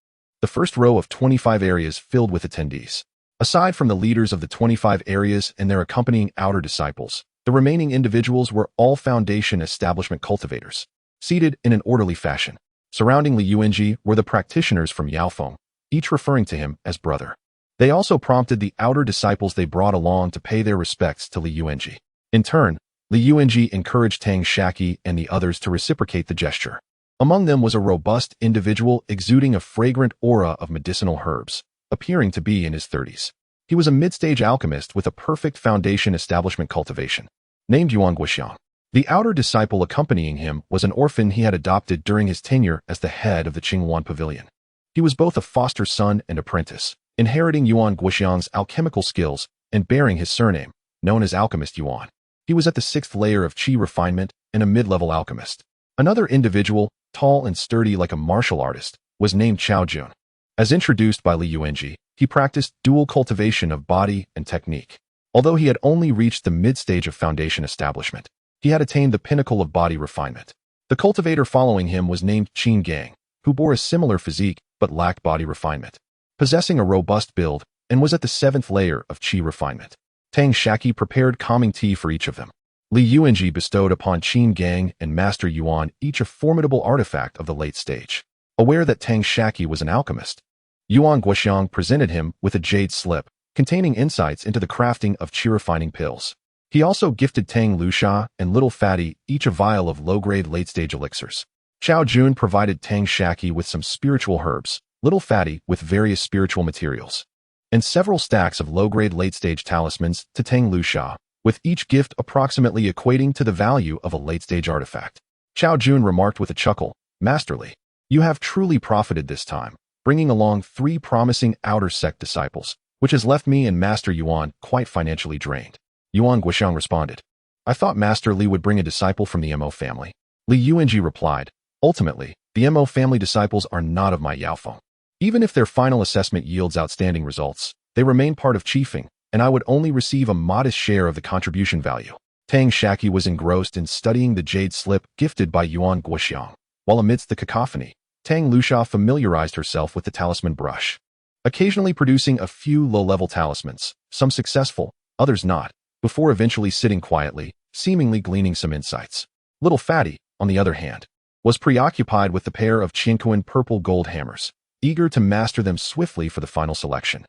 the first row of 25 areas filled with attendees. Aside from the leaders of the 25 areas and their accompanying outer disciples, the remaining individuals were all Foundation establishment cultivators, seated in an orderly fashion. Surrounding Li Yuanji were the practitioners from Yaofeng, each referring to him as brother. They also prompted the outer disciples they brought along to pay their respects to Li Yuanji. In turn, Li Yuanji encouraged Tang Shaqi and the others to reciprocate the gesture. Among them was a robust individual exuding a fragrant aura of medicinal herbs, appearing to be in his 30s. He was a mid-stage alchemist with a perfect Foundation establishment cultivation, named Yuan Guoxiang. The outer disciple accompanying him was an orphan he had adopted during his tenure as the head of the Qingwan Pavilion. He was both a foster son and apprentice, inheriting Yuan Guoxiang's alchemical skills and bearing his surname, known as Alchemist Yuan. He was at the 6th layer of qi refinement and a mid-level alchemist. Another individual, tall and sturdy like a martial artist, was named Chao Jun. As introduced by Li Yuanji, he practiced dual cultivation of body and technique. Although he had only reached the mid-stage of Foundation establishment, he had attained the pinnacle of body refinement. The cultivator following him was named Qin Gang, who bore a similar physique but lacked body refinement, possessing a robust build, and was at the 7th layer of qi refinement. Tang Shaqi prepared calming tea for each of them. Li Yuanji bestowed upon Qin Gang and Master Yuan each a formidable artifact of the late stage. Aware that Tang Shaqi was an alchemist, Yuan Guoxiang presented him with a jade slip containing insights into the crafting of qi-refining pills. He also gifted Tang Lusha and Little Fatty each a vial of low-grade late-stage elixirs. Chao Jun provided Tang Shaqi with some spiritual herbs, Little Fatty with various spiritual materials, and several stacks of low-grade late-stage talismans to Tang Lusha, with each gift approximately equating to the value of a late-stage artifact. Chao Jun remarked with a chuckle, "Masterly, you have truly profited this time, bringing along 3 promising outer sect disciples, which has left me and Master Yuan quite financially drained." Yuan Guoxiang responded, "I thought Master Li would bring a disciple from the Mo family." Li Yuanji replied, "Ultimately, The Mo family disciples are not of my Yaofeng. Even if their final assessment yields outstanding results, they remain part of Qifeng, and I would only receive a modest share of the contribution value. Tang Shaqi was engrossed in studying the jade slip gifted by Yuan Guoxiang, while amidst the cacophony, Tang Luxia familiarized herself with the talisman brush, occasionally producing a few low-level talismans, some successful, others not, before eventually sitting quietly, seemingly gleaning some insights. Little Fatty, on the other hand, was preoccupied with the pair of Qianquan purple gold hammers, eager to master them swiftly for the final selection.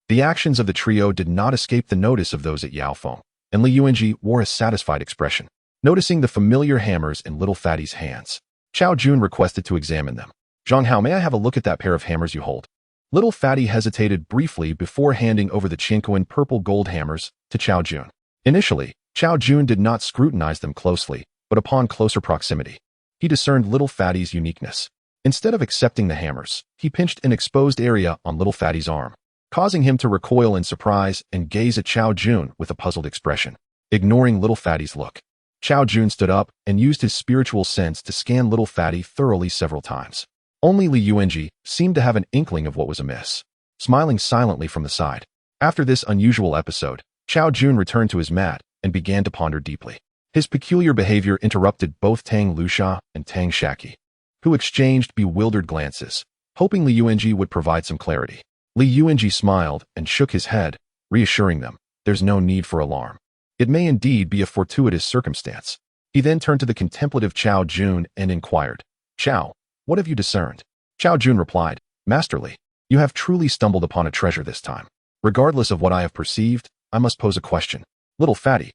The actions of the trio did not escape the notice of those at Yaofeng, and Li Yuanji wore a satisfied expression. Noticing the familiar hammers in Little Fatty's hands, Chao Jun requested to examine them. Zhang Hao, may I have a look at that pair of hammers you hold? Little Fatty hesitated briefly before handing over the Qianquan purple gold hammers to Chao Jun. Initially, Chao Jun did not scrutinize them closely, but upon closer proximity, he discerned Little Fatty's uniqueness. Instead of accepting the hammers, he pinched an exposed area on Little Fatty's arm, causing him to recoil in surprise and gaze at Chao Jun with a puzzled expression. Ignoring Little Fatty's look, Chao Jun stood up and used his spiritual sense to scan Little Fatty thoroughly several times. Only Li Yuanji seemed to have an inkling of what was amiss, smiling silently from the side. After this unusual episode, Chao Jun returned to his mat and began to ponder deeply. His peculiar behavior interrupted both Tang Luxia and Tang Shaqi, who exchanged bewildered glances, hoping Li Yuanji would provide some clarity. Li Yuanji smiled and shook his head, reassuring them, there's no need for alarm. It may indeed be a fortuitous circumstance. He then turned to the contemplative Chao Jun and inquired, Chao, what have you discerned? Chao Jun replied, Masterly, you have truly stumbled upon a treasure this time. Regardless of what I have perceived, I must pose a question. Little Fatty,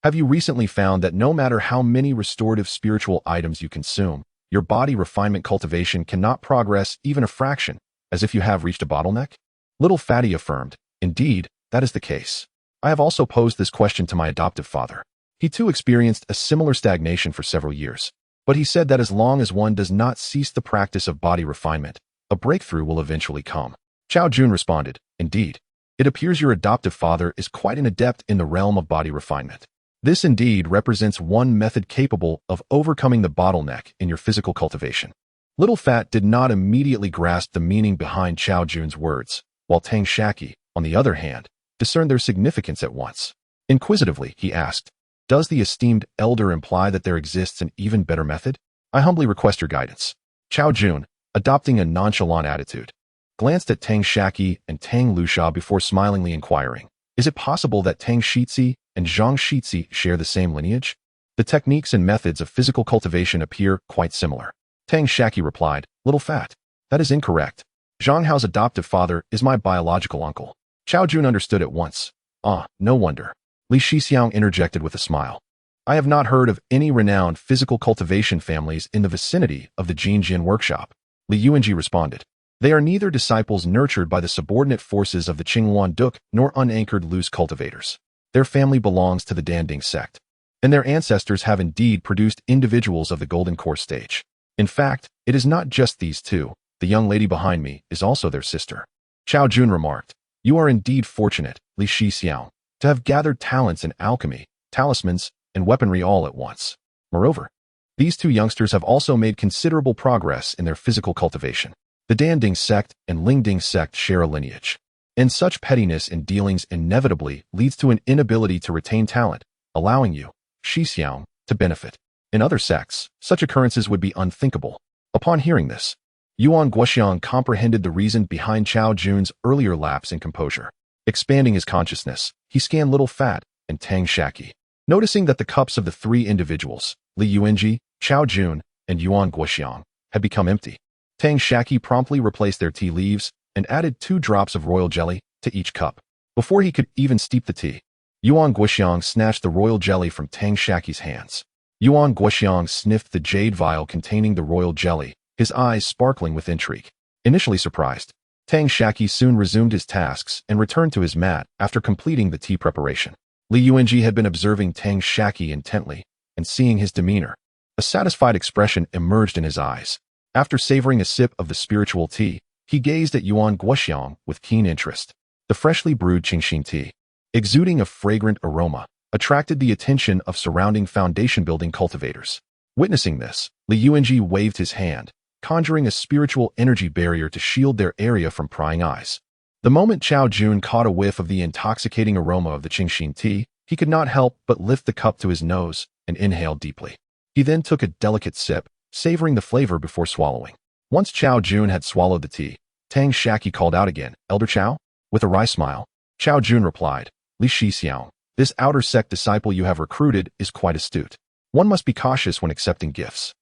have you recently found that no matter how many restorative spiritual items you consume, your body refinement cultivation cannot progress even a fraction, as if you have reached a bottleneck? Little Fatty affirmed, indeed, that is the case. I have also posed this question to my adoptive father. He too experienced a similar stagnation for several years, but he said that as long as one does not cease the practice of body refinement, a breakthrough will eventually come. Chao Jun responded, indeed, it appears your adoptive father is quite an adept in the realm of body refinement. This indeed represents one method capable of overcoming the bottleneck in your physical cultivation. Little Fat did not immediately grasp the meaning behind Chao Jun's words, while Tang Shaqi, on the other hand, discerned their significance at once. Inquisitively, he asked, does the esteemed elder imply that there exists an even better method? I humbly request your guidance. Chao Jun, adopting a nonchalant attitude, glanced at Tang Shaqi and Tang Luxia before smilingly inquiring, is it possible that Tang Shaqi and Zhang Shaqi share the same lineage? The techniques and methods of physical cultivation appear quite similar. Tang Shaqi replied, Little Fat, that is incorrect. Zhang Hao's adoptive father is my biological uncle. Chao Jun understood at once. Ah, no wonder. Li Shixiang interjected with a smile. I have not heard of any renowned physical cultivation families in the vicinity of the Jinjin workshop. Li Yuanji responded. They are neither disciples nurtured by the subordinate forces of the Qinghuan Duk nor unanchored loose cultivators. Their family belongs to the Danding sect, and their ancestors have indeed produced individuals of the Golden Core stage. In fact, it is not just these two. The young lady behind me is also their sister. Chao Jun remarked, you are indeed fortunate, Li Shixiang, to have gathered talents in alchemy, talismans, and weaponry all at once. Moreover, these two youngsters have also made considerable progress in their physical cultivation. The Danding sect and Lingding sect share a lineage, and such pettiness in dealings inevitably leads to an inability to retain talent, allowing you, Shixiang, to benefit. In other sects, such occurrences would be unthinkable. Upon hearing this, Yuan Guoxiang comprehended the reason behind Chao Jun's earlier lapse in composure. Expanding his consciousness, he scanned Little Fat and Tang Shaqi. Noticing that the cups of the three individuals, Li Yuanji, Chao Jun, and Yuan Guoxiang, had become empty, Tang Shaqi promptly replaced their tea leaves and added 2 drops of royal jelly to each cup. Before he could even steep the tea, Yuan Guoxiang snatched the royal jelly from Tang Shaqi's hands. Yuan Guoxiang sniffed the jade vial containing the royal jelly, his eyes sparkling with intrigue. Initially surprised, Tang Shaqi soon resumed his tasks and returned to his mat after completing the tea preparation. Li Yuanji had been observing Tang Shaqi intently, and seeing his demeanor, a satisfied expression emerged in his eyes. After savoring a sip of the spiritual tea, he gazed at Yuan Guoxiang with keen interest. The freshly brewed Qingxin tea, exuding a fragrant aroma, attracted the attention of surrounding foundation-building cultivators. Witnessing this, Li Yuanji waved his hand, conjuring a spiritual energy barrier to shield their area from prying eyes. The moment Chao Jun caught a whiff of the intoxicating aroma of the Qingxin tea, he could not help but lift the cup to his nose and inhale deeply. He then took a delicate sip, savoring the flavor before swallowing. Once Chao Jun had swallowed the tea, Tang Shaqi called out again, "Elder Chao?" With a wry smile, Chao Jun replied, "Li Shi Xiao, this outer sect disciple you have recruited is quite astute. One must be cautious when accepting gifts.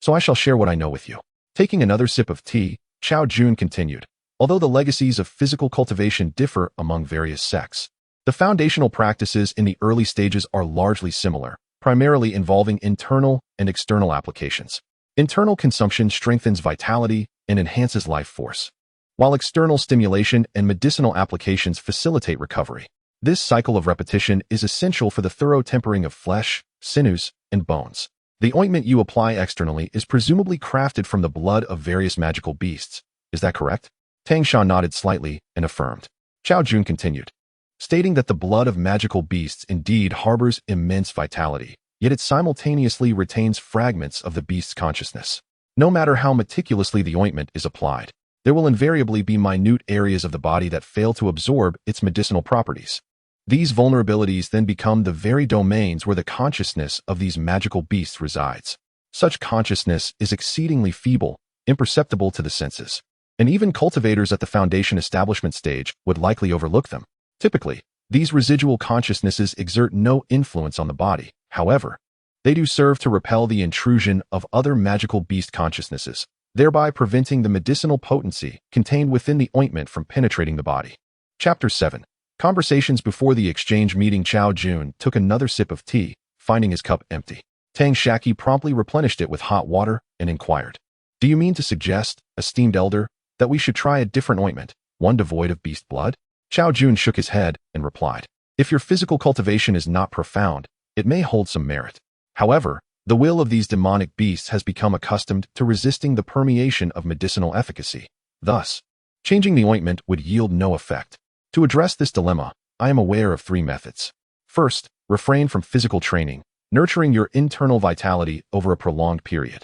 So I shall share what I know with you." Taking another sip of tea, Chao Jun continued, "Although the legacies of physical cultivation differ among various sects, the foundational practices in the early stages are largely similar, primarily involving internal and external applications. Internal consumption strengthens vitality and enhances life force, while external stimulation and medicinal applications facilitate recovery. This cycle of repetition is essential for the thorough tempering of flesh, sinews, and bones. The ointment you apply externally is presumably crafted from the blood of various magical beasts. Is that correct?" Tang Sha nodded slightly and affirmed. Chao Jun continued, stating that the blood of magical beasts indeed harbors immense vitality, yet it simultaneously retains fragments of the beast's consciousness. No matter how meticulously the ointment is applied, there will invariably be minute areas of the body that fail to absorb its medicinal properties. These vulnerabilities then become the very domains where the consciousness of these magical beasts resides. Such consciousness is exceedingly feeble, imperceptible to the senses, and even cultivators at the foundation establishment stage would likely overlook them. Typically, these residual consciousnesses exert no influence on the body. However, they do serve to repel the intrusion of other magical beast consciousnesses, thereby preventing the medicinal potency contained within the ointment from penetrating the body. Chapter 7. Conversations before the exchange meeting. Chao Jun took another sip of tea, finding his cup empty. Tang Shaqi promptly replenished it with hot water and inquired, "Do you mean to suggest, esteemed elder, that we should try a different ointment, one devoid of beast blood?" Chao Jun shook his head and replied, "If your physical cultivation is not profound, it may hold some merit. However, the will of these demonic beasts has become accustomed to resisting the permeation of medicinal efficacy. Thus, changing the ointment would yield no effect. To address this dilemma, I am aware of 3 methods. First, refrain from physical training, nurturing your internal vitality over a prolonged period.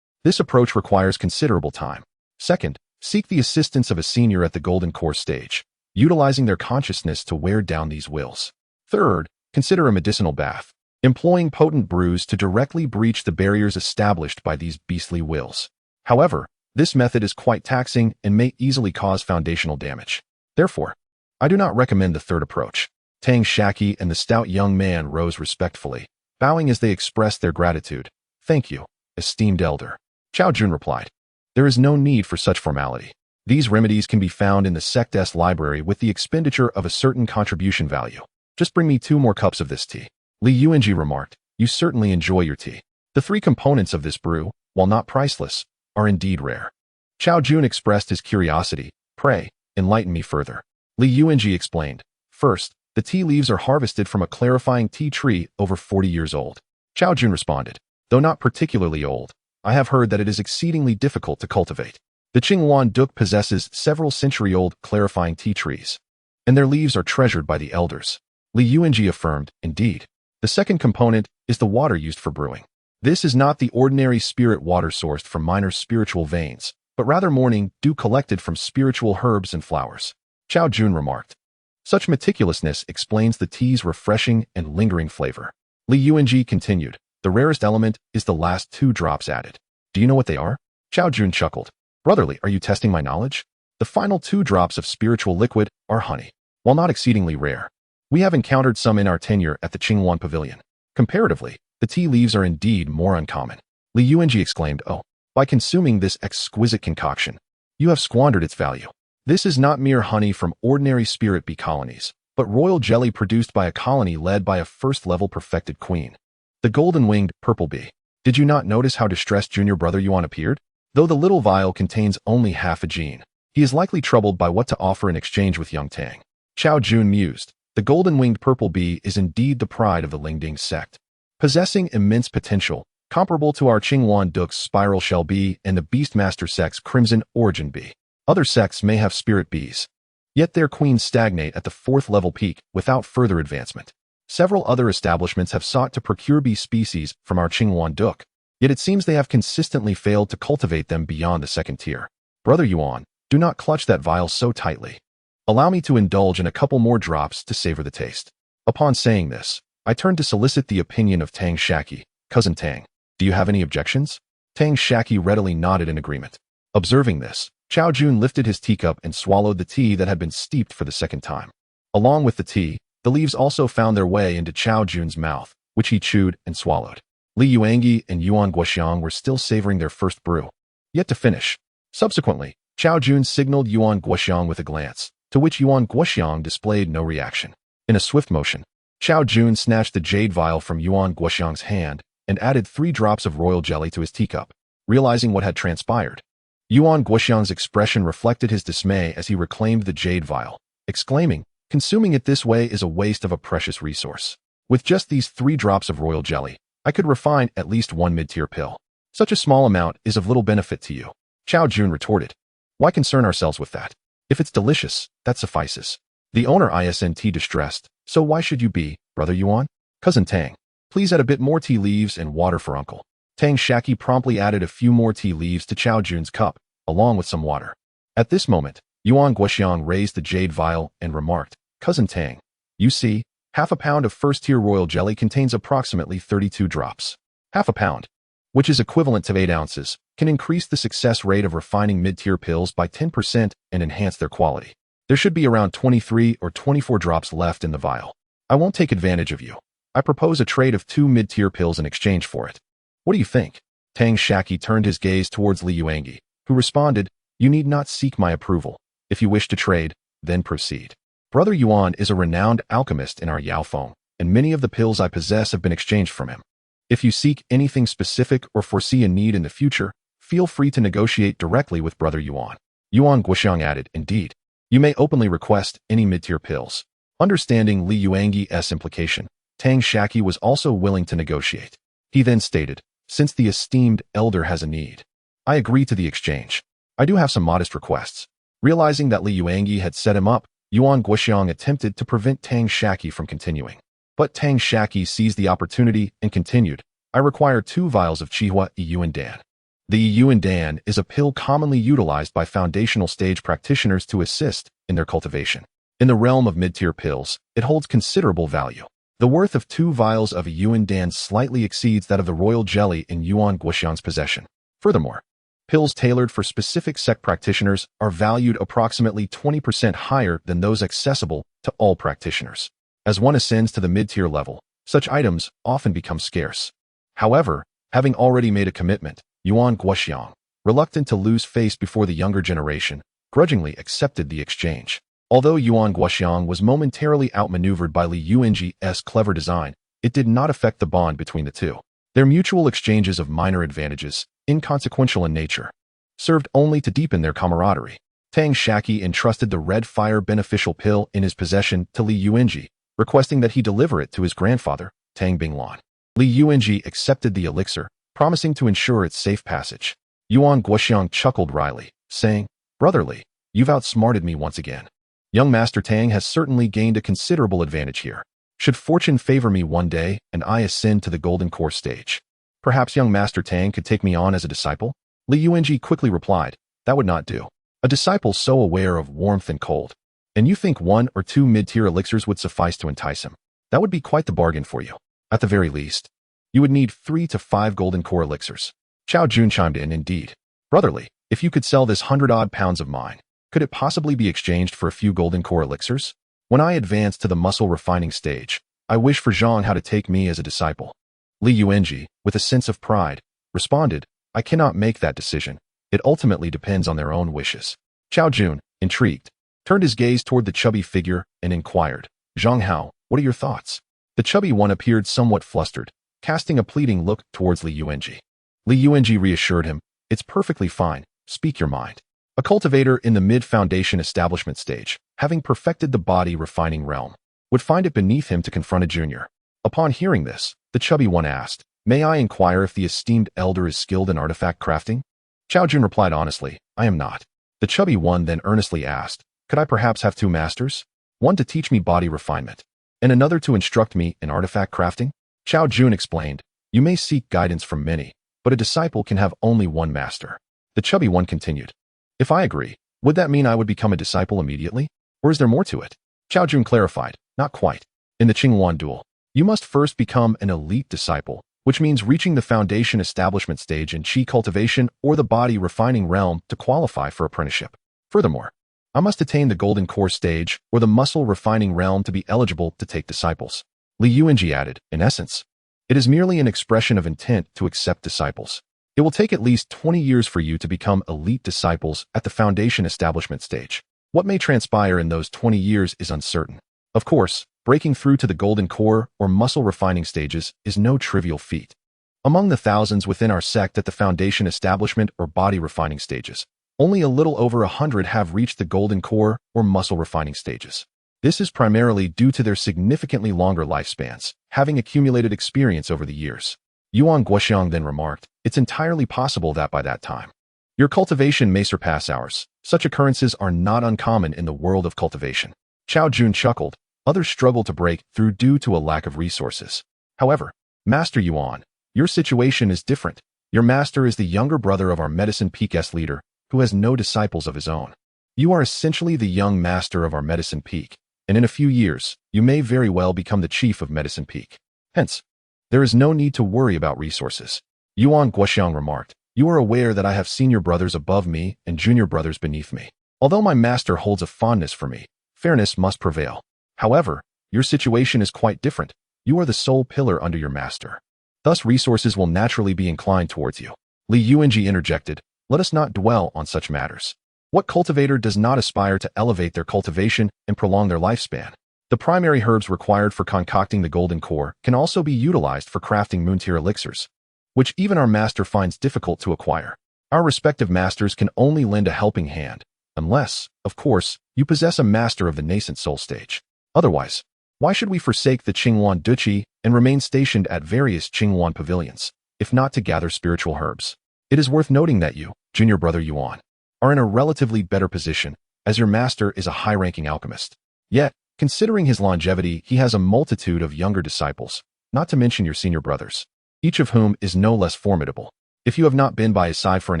This approach requires considerable time. Second, seek the assistance of a senior at the golden core stage, utilizing their consciousness to wear down these wills. Third, consider a medicinal bath, employing potent brews to directly breach the barriers established by these beastly wills. However, this method is quite taxing and may easily cause foundational damage. Therefore, I do not recommend the third approach." Tang Shaqi and the stout young man rose respectfully, bowing as they expressed their gratitude. "Thank you, esteemed elder." Chao Jun replied, "There is no need for such formality. These remedies can be found in the sect's library with the expenditure of a certain contribution value. Just bring me 2 more cups of this tea." Li Yuanji remarked, "You certainly enjoy your tea. The 3 components of this brew, while not priceless, are indeed rare." Chao Jun expressed his curiosity. "Pray, enlighten me further." Li Yuanji explained, "First, the tea leaves are harvested from a clarifying tea tree over 40 years old." Chao Jun responded, "Though not particularly old, I have heard that it is exceedingly difficult to cultivate. The Qingwan Duk possesses several century-old clarifying tea trees, and their leaves are treasured by the elders." Li Yuanji affirmed, "Indeed. The second component is the water used for brewing. This is not the ordinary spirit water sourced from minor spiritual veins, but rather morning dew collected from spiritual herbs and flowers." Chao Jun remarked, "Such meticulousness explains the tea's refreshing and lingering flavor." Li Yuanji continued, "The rarest element is the last 2 drops added. Do you know what they are?" Chao Jun chuckled. "Brotherly, are you testing my knowledge? The final 2 drops of spiritual liquid are honey. While not exceedingly rare, we have encountered some in our tenure at the Qingwan Pavilion. Comparatively, the tea leaves are indeed more uncommon." Li Yuanji exclaimed, "Oh, by consuming this exquisite concoction, you have squandered its value. This is not mere honey from ordinary spirit bee colonies, but royal jelly produced by a colony led by a first-level perfected queen, the golden-winged purple bee. Did you not notice how distressed junior brother Yuan appeared? Though the little vial contains only half a gene, he is likely troubled by what to offer in exchange with young Tang." Chao Jun mused, "The golden-winged purple bee is indeed the pride of the Lingding sect, possessing immense potential, comparable to our Qingwan Duk's spiral shell bee and the Beastmaster sect's crimson origin bee. Other sects may have spirit bees, yet their queens stagnate at the 4th level peak without further advancement. Several other establishments have sought to procure bee species from our Qingwan Duk, Yet it seems they have consistently failed to cultivate them beyond the second tier. Brother Yuan, do not clutch that vial so tightly. Allow me to indulge in a couple more drops to savor the taste. Upon saying this, I turned to solicit the opinion of Tang Shaqi. Cousin Tang, do you have any objections? Tang Shaqi readily nodded in agreement. Observing this, Chao Jun lifted his teacup and swallowed the tea that had been steeped for the second time. Along with the tea, the leaves also found their way into Chao Jun's mouth, which he chewed and swallowed. Li Yuangi and Yuan Guoxiang were still savoring their first brew, yet to finish. Subsequently, Chao Jun signaled Yuan Guoxiang with a glance, to which Yuan Guoxiang displayed no reaction. In a swift motion, Chao Jun snatched the jade vial from Yuan Guoxiang's hand and added 3 drops of royal jelly to his teacup. Realizing what had transpired, Yuan Guoxiang's expression reflected his dismay as he reclaimed the jade vial, exclaiming, "Consuming it this way is a waste of a precious resource. With just these 3 drops of royal jelly, I could refine at least 1 mid-tier pill. Such a small amount is of little benefit to you." Chao Jun retorted, "Why concern ourselves with that? If it's delicious, that suffices." The owner isn't distressed, so why should you be, Brother Yuan? Cousin Tang, please add a bit more tea leaves and water for Uncle. Tang Shaqi promptly added a few more tea leaves to Chao Jun's cup, along with some water. At this moment, Yuan Guoxiang raised the jade vial and remarked, "Cousin Tang, you see, half a pound of first-tier royal jelly contains approximately 32 drops. Half a pound, which is equivalent to 8 ounces, can increase the success rate of refining mid-tier pills by 10% and enhance their quality. There should be around 23 or 24 drops left in the vial. I won't take advantage of you. I propose a trade of 2 mid-tier pills in exchange for it. What do you think?" Tang Shaqi turned his gaze towards Li Yuangi, who responded, "You need not seek my approval. If you wish to trade, then proceed. Brother Yuan is a renowned alchemist in our Yaofeng, and many of the pills I possess have been exchanged from him. If you seek anything specific or foresee a need in the future, feel free to negotiate directly with Brother Yuan." Yuan Guoxiang added, "Indeed, you may openly request any mid-tier pills." Understanding Li Yuangi's implication, Tang Shaqi was also willing to negotiate. He then stated, "Since the esteemed elder has a need, I agree to the exchange. I do have some modest requests." Realizing that Li Yuangi had set him up, Yuan Guoxiang attempted to prevent Tang Shaqi from continuing. But Tang Shaqi seized the opportunity and continued, "I require 2 vials of Qihua Yuan Dan. The Yuan Dan is a pill commonly utilized by foundational stage practitioners to assist in their cultivation. In the realm of mid-tier pills, it holds considerable value. The worth of 2 vials of Yuan Dan slightly exceeds that of the royal jelly in Yuan Guoxiang's possession. Furthermore, pills tailored for specific sect practitioners are valued approximately 20% higher than those accessible to all practitioners. As one ascends to the mid-tier level, such items often become scarce. However, having already made a commitment, Yuan Guoxiang, reluctant to lose face before the younger generation, grudgingly accepted the exchange. Although Yuan Guoxiang was momentarily outmaneuvered by Li Yuangi's clever design, it did not affect the bond between the two. Their mutual exchanges of minor advantages, inconsequential in nature, served only to deepen their camaraderie. Tang Shaqi entrusted the red fire beneficial pill in his possession to Li Yuangi, requesting that he deliver it to his grandfather, Tang Binglan. Li Yuangi accepted the elixir, promising to ensure its safe passage. Yuan Guoxiang chuckled wryly, saying, "Brother Li, you've outsmarted me once again. Young Master Tang has certainly gained a considerable advantage here. Should fortune favor me one day and I ascend to the Golden Core stage, perhaps young Master Tang could take me on as a disciple?" Li Yuangi quickly replied, "That would not do. A disciple so aware of warmth and cold. And you think 1 or 2 mid-tier elixirs would suffice to entice him? That would be quite the bargain for you. At the very least, you would need 3 to 5 Golden Core elixirs." Chao Jun chimed in, "Indeed. Brother Li, if you could sell this 100-odd pounds of mine, could it possibly be exchanged for a few Golden Core elixirs? When I advance to the muscle refining stage, I wish for Zhang Hao to take me as a disciple." Li Yuangi, with a sense of pride, responded, "I cannot make that decision. It ultimately depends on their own wishes." Chao Jun, intrigued, turned his gaze toward the chubby figure and inquired, "Zhang Hao, what are your thoughts?" The chubby one appeared somewhat flustered, casting a pleading look towards Li Yuangi. Li Yuangi reassured him, "It's perfectly fine. Speak your mind." A cultivator in the mid-foundation establishment stage, having perfected the body refining realm, would find it beneath him to confront a junior. Upon hearing this, the chubby one asked, "May I inquire if the esteemed elder is skilled in artifact crafting?" Chao Jun replied honestly, "I am not." The chubby one then earnestly asked, "Could I perhaps have 2 masters? One to teach me body refinement, and another to instruct me in artifact crafting?" Chao Jun explained, "You may seek guidance from many, but a disciple can have only one master. The chubby one continued. If I agree, would that mean I would become a disciple immediately? Or is there more to it? Xiao Jun clarified, not quite. In the Qingyuan duel, you must first become an elite disciple, which means reaching the foundation establishment stage in qi cultivation or the body refining realm to qualify for apprenticeship. Furthermore, I must attain the golden core stage or the muscle refining realm to be eligible to take disciples. Li Yuanji added, in essence, it is merely an expression of intent to accept disciples. It will take at least 20 years for you to become elite disciples at the foundation establishment stage. What may transpire in those 20 years is uncertain. Of course, breaking through to the golden core or muscle refining stages is no trivial feat. Among the thousands within our sect at the foundation establishment or body refining stages, only a little over 100 have reached the golden core or muscle refining stages. This is primarily due to their significantly longer lifespans, having accumulated experience over the years. Yuan Guoxiang then remarked, it's entirely possible that by that time, your cultivation may surpass ours. Such occurrences are not uncommon in the world of cultivation. Xiao Jun chuckled. Others struggle to break through due to a lack of resources. However, Master Yuan, your situation is different. Your master is the younger brother of our Medicine Peak S leader, who has no disciples of his own. You are essentially the young master of our Medicine Peak, and in a few years, you may very well become the chief of Medicine Peak. Hence, there is no need to worry about resources. Yuan Guoxiang remarked, you are aware that I have senior brothers above me and junior brothers beneath me. Although my master holds a fondness for me, fairness must prevail. However, your situation is quite different. You are the sole pillar under your master. Thus resources will naturally be inclined towards you. Li Yuanji interjected, let us not dwell on such matters. What cultivator does not aspire to elevate their cultivation and prolong their lifespan? The primary herbs required for concocting the golden core can also be utilized for crafting moon-tier elixirs, which even our master finds difficult to acquire. Our respective masters can only lend a helping hand, unless, of course, you possess a master of the nascent soul stage. Otherwise, why should we forsake the Qingyuan Duqi and remain stationed at various Qingyuan pavilions, if not to gather spiritual herbs? It is worth noting that you, junior brother Yuan, are in a relatively better position, as your master is a high-ranking alchemist. Yet, considering his longevity, he has a multitude of younger disciples, not to mention your senior brothers, each of whom is no less formidable. If you have not been by his side for an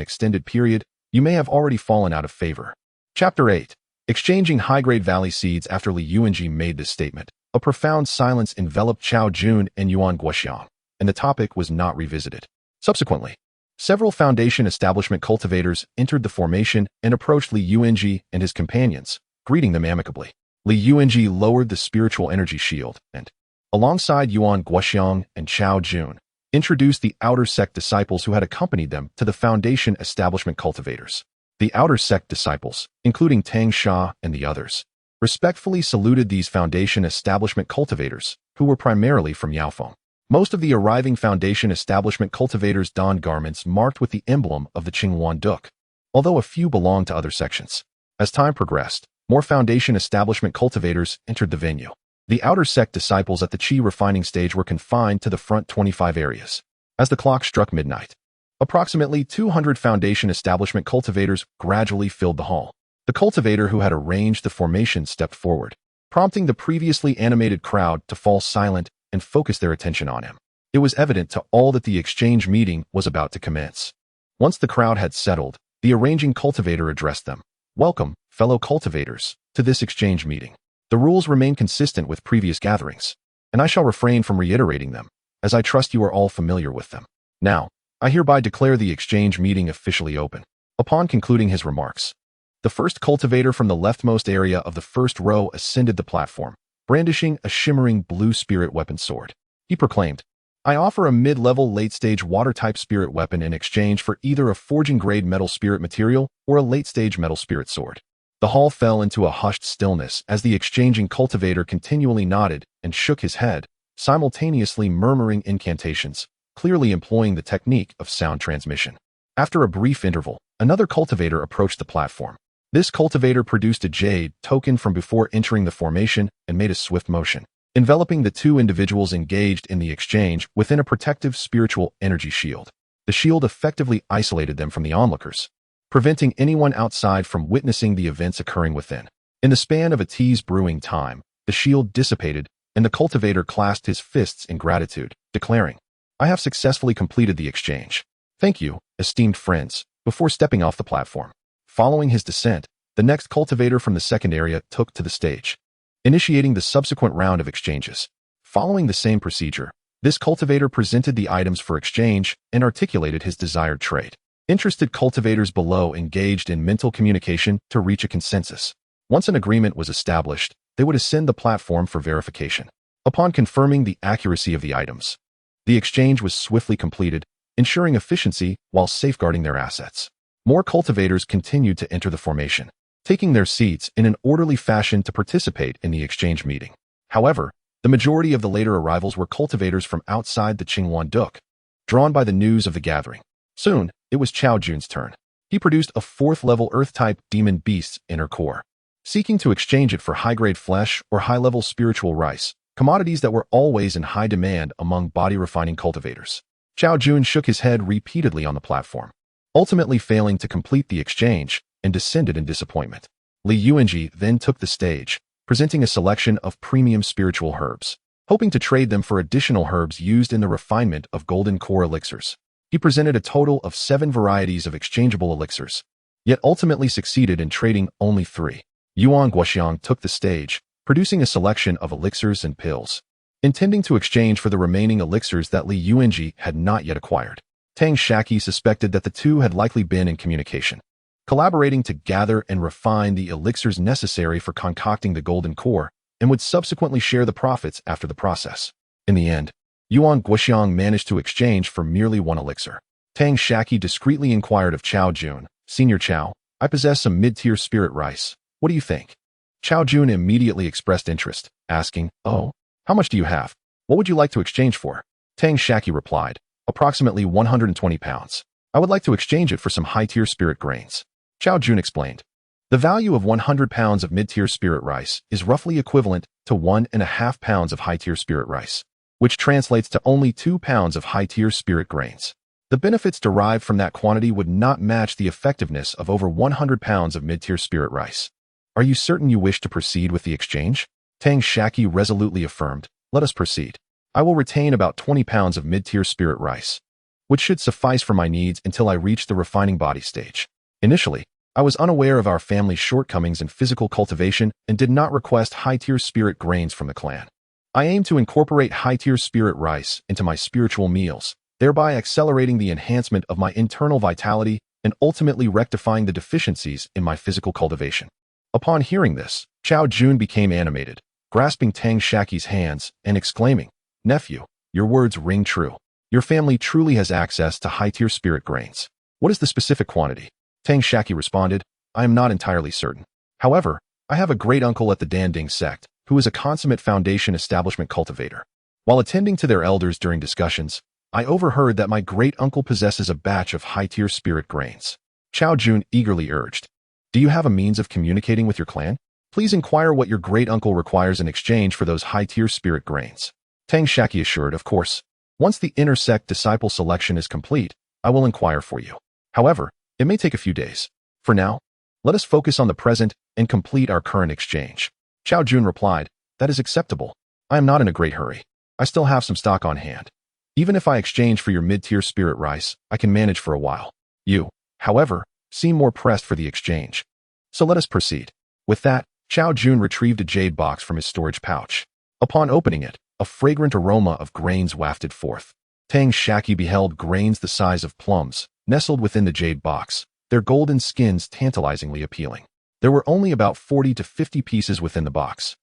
extended period, you may have already fallen out of favor. Chapter 8. Exchanging high-grade valley seeds. After Li Yuanji made this statement, a profound silence enveloped Xiao Jun and Yuan Guoxiang, and the topic was not revisited. Subsequently, several foundation establishment cultivators entered the formation and approached Li Yuanji and his companions, greeting them amicably. Li Yuanji lowered the spiritual energy shield and, alongside Yuan Guoxiang and Xiao Jun, introduced the outer sect disciples who had accompanied them to the foundation establishment cultivators. The outer sect disciples, including Tang Shaqi and the others, respectfully saluted these foundation establishment cultivators, who were primarily from Yaofeng. Most of the arriving foundation establishment cultivators donned garments marked with the emblem of the Qingyuan Duke, although a few belonged to other sections. As time progressed, more foundation establishment cultivators entered the venue. The outer sect disciples at the qi refining stage were confined to the front 25 areas. As the clock struck midnight, approximately 200 foundation establishment cultivators gradually filled the hall. The cultivator who had arranged the formation stepped forward, prompting the previously animated crowd to fall silent and focus their attention on him. It was evident to all that the exchange meeting was about to commence. Once the crowd had settled, the arranging cultivator addressed them. Welcome, fellow cultivators, to this exchange meeting. The rules remain consistent with previous gatherings, and I shall refrain from reiterating them, as I trust you are all familiar with them. Now, I hereby declare the exchange meeting officially open. Upon concluding his remarks, the first cultivator from the leftmost area of the first row ascended the platform, brandishing a shimmering blue spirit weapon sword. He proclaimed, I offer a mid-level late-stage water-type spirit weapon in exchange for either a forging-grade metal spirit material or a late-stage metal spirit sword. The hall fell into a hushed stillness as the exchanging cultivator continually nodded and shook his head, simultaneously murmuring incantations, clearly employing the technique of sound transmission. After a brief interval, another cultivator approached the platform. This cultivator produced a jade token from before entering the formation and made a swift motion, enveloping the two individuals engaged in the exchange within a protective spiritual energy shield. The shield effectively isolated them from the onlookers, preventing anyone outside from witnessing the events occurring within. In the span of a tea's brewing time, the shield dissipated, and the cultivator clasped his fists in gratitude, declaring, I have successfully completed the exchange. Thank you, esteemed friends, before stepping off the platform. Following his descent, the next cultivator from the second area took to the stage, initiating the subsequent round of exchanges. Following the same procedure, this cultivator presented the items for exchange and articulated his desired trait. Interested cultivators below engaged in mental communication to reach a consensus. Once an agreement was established, they would ascend the platform for verification. Upon confirming the accuracy of the items, the exchange was swiftly completed, ensuring efficiency while safeguarding their assets. More cultivators continued to enter the formation, taking their seats in an orderly fashion to participate in the exchange meeting. However, the majority of the later arrivals were cultivators from outside the Qingwan Duk, drawn by the news of the gathering. Soon, it was Chao Jun's turn. He produced a 4th-level Earth-type demon beast's inner core, seeking to exchange it for high-grade flesh or high-level spiritual rice, commodities that were always in high demand among body-refining cultivators. Chao Jun shook his head repeatedly on the platform, ultimately failing to complete the exchange and descended in disappointment. Li Yuanji then took the stage, presenting a selection of premium spiritual herbs, hoping to trade them for additional herbs used in the refinement of golden core elixirs. He presented a total of 7 varieties of exchangeable elixirs, yet ultimately succeeded in trading only 3. Yuan Guoxiang took the stage, producing a selection of elixirs and pills, intending to exchange for the remaining elixirs that Li Yuanji had not yet acquired. Tang Shaqi suspected that the two had likely been in communication, collaborating to gather and refine the elixirs necessary for concocting the golden core, and would subsequently share the profits after the process. In the end, Yuan Guoxiang managed to exchange for merely 1 elixir. Tang Shaqi discreetly inquired of Chao Jun, "Senior Chao, I possess some mid-tier spirit rice. What do you think?" Chao Jun immediately expressed interest, asking, "Oh, how much do you have? What would you like to exchange for?" Tang Shaqi replied, "Approximately 120 pounds. I would like to exchange it for some high-tier spirit grains." Chao Jun explained, "The value of 100 pounds of mid-tier spirit rice is roughly equivalent to 1.5 pounds of high-tier spirit rice, which translates to only 2 pounds of high-tier spirit grains. The benefits derived from that quantity would not match the effectiveness of over 100 pounds of mid-tier spirit rice. Are you certain you wish to proceed with the exchange?" Tang Shaqi resolutely affirmed, "Let us proceed. I will retain about 20 pounds of mid-tier spirit rice, which should suffice for my needs until I reach the refining body stage. Initially, I was unaware of our family's shortcomings in physical cultivation and did not request high-tier spirit grains from the clan. I aim to incorporate high-tier spirit rice into my spiritual meals, thereby accelerating the enhancement of my internal vitality and ultimately rectifying the deficiencies in my physical cultivation." Upon hearing this, Chao Jun became animated, grasping Tang Shaqi's hands and exclaiming, "Nephew, your words ring true. Your family truly has access to high-tier spirit grains. What is the specific quantity?" Tang Shaqi responded, "I am not entirely certain. However, I have a great uncle at the Danding sect, who is a consummate foundation establishment cultivator. While attending to their elders during discussions, I overheard that my great uncle possesses a batch of high-tier spirit grains." Chao Jun eagerly urged, "Do you have a means of communicating with your clan? Please inquire what your great uncle requires in exchange for those high-tier spirit grains." Tang Shaqi assured, "Of course. Once the inner sect disciple selection is complete, I will inquire for you. However, it may take a few days. For now, let us focus on the present and complete our current exchange." Chao Jun replied, "That is acceptable. I am not in a great hurry. I still have some stock on hand. Even if I exchange for your mid-tier spirit rice, I can manage for a while. You, however, seem more pressed for the exchange. So let us proceed." With that, Chao Jun retrieved a jade box from his storage pouch. Upon opening it, a fragrant aroma of grains wafted forth. Tang Shaqi beheld grains the size of plums, nestled within the jade box, their golden skins tantalizingly appealing. There were only about 40 to 50 pieces within the box.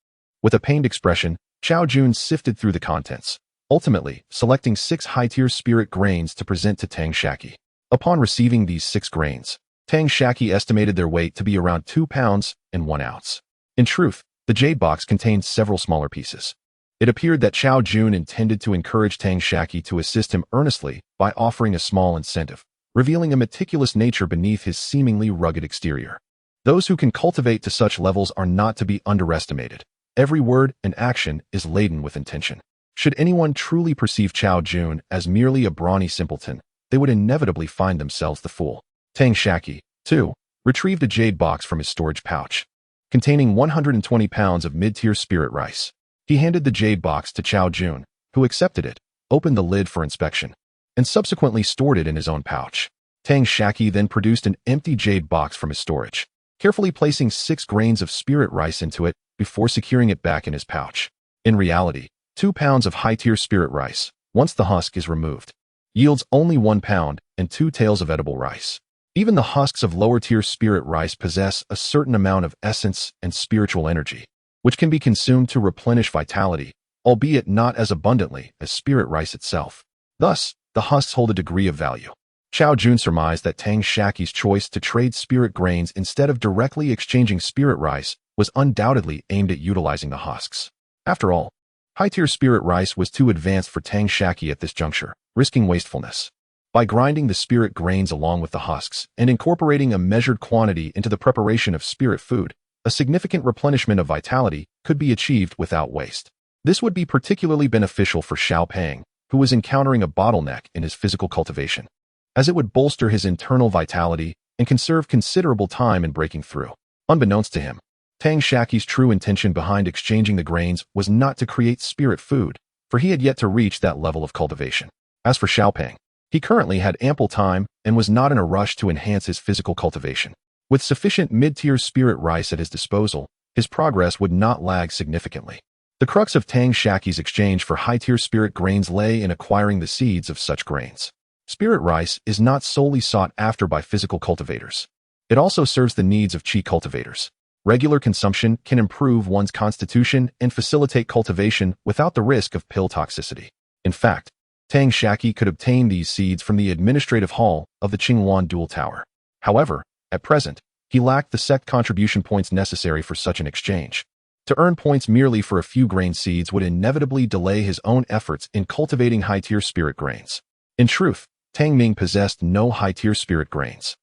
With a pained expression, Chao Jun sifted through the contents, ultimately selecting 6 high-tier spirit grains to present to Tang Shaqi. Upon receiving these 6 grains, Tang Shaqi estimated their weight to be around 2 pounds and 1 ounce. In truth, the jade box contained several smaller pieces. It appeared that Chao Jun intended to encourage Tang Shaqi to assist him earnestly by offering a small incentive, revealing a meticulous nature beneath his seemingly rugged exterior. Those who can cultivate to such levels are not to be underestimated. Every word and action is laden with intention. Should anyone truly perceive Chao Jun as merely a brawny simpleton, they would inevitably find themselves the fool. Tang Shaqi, too, retrieved a jade box from his storage pouch, containing 120 pounds of mid-tier spirit rice. He handed the jade box to Chao Jun, who accepted it, opened the lid for inspection, and subsequently stored it in his own pouch. Tang Shaqi then produced an empty jade box from his storage, carefully placing 6 grains of spirit rice into it before securing it back in his pouch. In reality, 2 pounds of high-tier spirit rice, once the husk is removed, yields only 1 pound and 2 taels of edible rice. Even the husks of lower-tier spirit rice possess a certain amount of essence and spiritual energy, which can be consumed to replenish vitality, albeit not as abundantly as spirit rice itself. Thus, the husks hold a degree of value. Xiao Jun surmised that Tang Shaqi's choice to trade spirit grains instead of directly exchanging spirit rice was undoubtedly aimed at utilizing the husks. After all, high-tier spirit rice was too advanced for Tang Shaqi at this juncture, risking wastefulness. By grinding the spirit grains along with the husks and incorporating a measured quantity into the preparation of spirit food, a significant replenishment of vitality could be achieved without waste. This would be particularly beneficial for Xiao Pang, who was encountering a bottleneck in his physical cultivation, as it would bolster his internal vitality and conserve considerable time in breaking through. Unbeknownst to him, Tang Shaqi's true intention behind exchanging the grains was not to create spirit food, for he had yet to reach that level of cultivation. As for Xiao Pang, he currently had ample time and was not in a rush to enhance his physical cultivation. With sufficient mid-tier spirit rice at his disposal, his progress would not lag significantly. The crux of Tang Shaqi's exchange for high-tier spirit grains lay in acquiring the seeds of such grains. Spirit rice is not solely sought after by physical cultivators. It also serves the needs of chi cultivators. Regular consumption can improve one's constitution and facilitate cultivation without the risk of pill toxicity. In fact, Tang Shaqi could obtain these seeds from the administrative hall of the Qingwan Dual Tower. However, at present, he lacked the sect contribution points necessary for such an exchange. To earn points merely for a few grain seeds would inevitably delay his own efforts in cultivating high-tier spirit grains. In truth, Tang Ming possessed no high-tier spirit grains.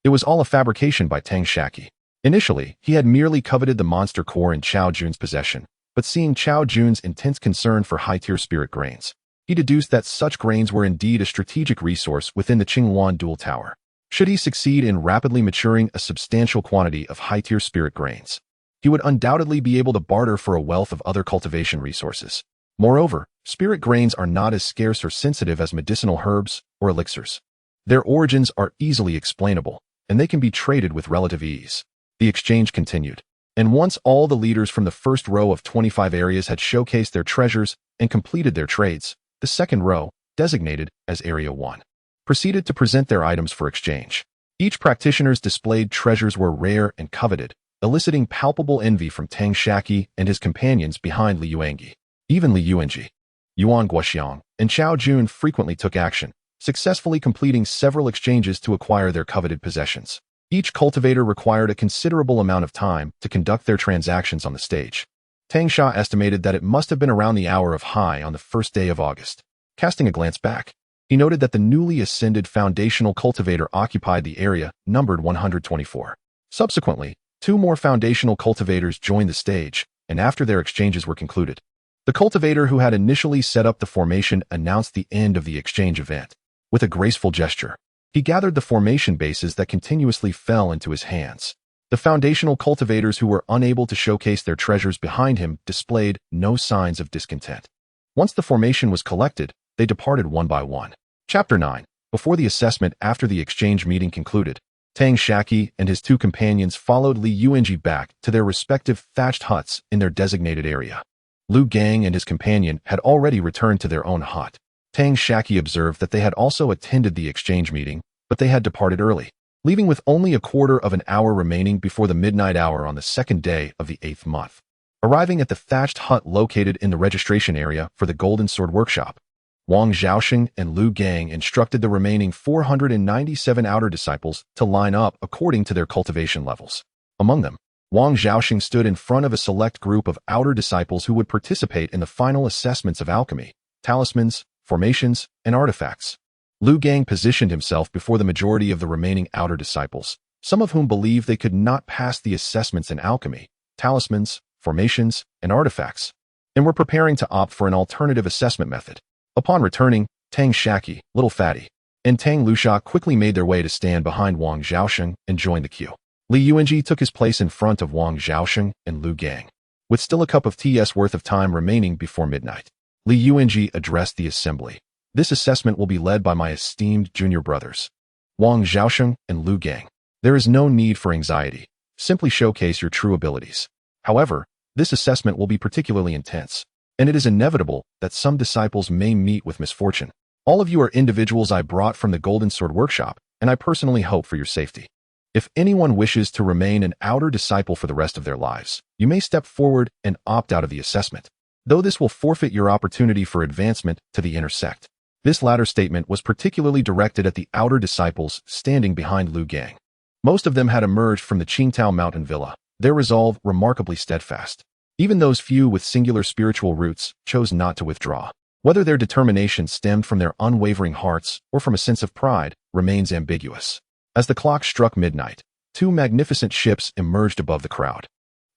It was all a fabrication by Tang Shaqi. Initially, he had merely coveted the monster core in Xiao Jun's possession, but seeing Xiao Jun's intense concern for high-tier spirit grains, he deduced that such grains were indeed a strategic resource within the Qingwan Dual Tower. Should he succeed in rapidly maturing a substantial quantity of high-tier spirit grains, he would undoubtedly be able to barter for a wealth of other cultivation resources. Moreover, spirit grains are not as scarce or sensitive as medicinal herbs or elixirs. Their origins are easily explainable, and they can be traded with relative ease. The exchange continued, and once all the leaders from the first row of 25 areas had showcased their treasures and completed their trades, the second row, designated as Area 1, proceeded to present their items for exchange. Each practitioner's displayed treasures were rare and coveted, eliciting palpable envy from Tang Shaqi and his companions behind Li Yuangi. Even Li Yuanji, Yuan Guoxiang, and Xiao Jun frequently took action, successfully completing several exchanges to acquire their coveted possessions. Each cultivator required a considerable amount of time to conduct their transactions on the stage. Tang Xia estimated that it must have been around the hour of high on the first day of August. Casting a glance back, he noted that the newly ascended foundational cultivator occupied the area numbered 124. Subsequently, 2 more foundational cultivators joined the stage, and after their exchanges were concluded, the cultivator who had initially set up the formation announced the end of the exchange event. With a graceful gesture, he gathered the formation bases that continuously fell into his hands. The foundational cultivators who were unable to showcase their treasures behind him displayed no signs of discontent. Once the formation was collected, they departed one by one. Chapter 9. Before the assessment after the exchange meeting concluded, Tang Shaqi and his 2 companions followed Li Yuanji back to their respective thatched huts in their designated area. Lu Gang and his companion had already returned to their own hut. Tang Shaqi observed that they had also attended the exchange meeting, but they had departed early, leaving with only a quarter of an hour remaining before the midnight hour on the 2nd day of the 8th month. Arriving at the thatched hut located in the registration area for the Golden Sword Workshop, Wang Xiaoxing and Lu Gang instructed the remaining 497 outer disciples to line up according to their cultivation levels. Among them, Wang Xiaoxing stood in front of a select group of outer disciples who would participate in the final assessments of alchemy, talismans, formations, and artifacts. Lu Gang positioned himself before the majority of the remaining outer disciples, some of whom believed they could not pass the assessments in alchemy, talismans, formations, and artifacts, and were preparing to opt for an alternative assessment method. Upon returning, Tang Shaqi, Little Fatty, and Tang Lusha quickly made their way to stand behind Wang Xiaoxing and joined the queue. Li Yuanji took his place in front of Wang Xiaoxing and Lu Gang. With still a cup of tea's worth of time remaining before midnight, Li Yuanji addressed the assembly. This assessment will be led by my esteemed junior brothers, Wang Xiaosheng and Lu Gang. There is no need for anxiety. Simply showcase your true abilities. However, this assessment will be particularly intense, and it is inevitable that some disciples may meet with misfortune. All of you are individuals I brought from the Golden Sword Workshop, and I personally hope for your safety. If anyone wishes to remain an outer disciple for the rest of their lives, you may step forward and opt out of the assessment, though this will forfeit your opportunity for advancement to the inner sect. This latter statement was particularly directed at the outer disciples standing behind Lu Gang. Most of them had emerged from the Qingtao mountain villa, their resolve remarkably steadfast. Even those few with singular spiritual roots chose not to withdraw. Whether their determination stemmed from their unwavering hearts or from a sense of pride remains ambiguous. As the clock struck midnight, two magnificent ships emerged above the crowd,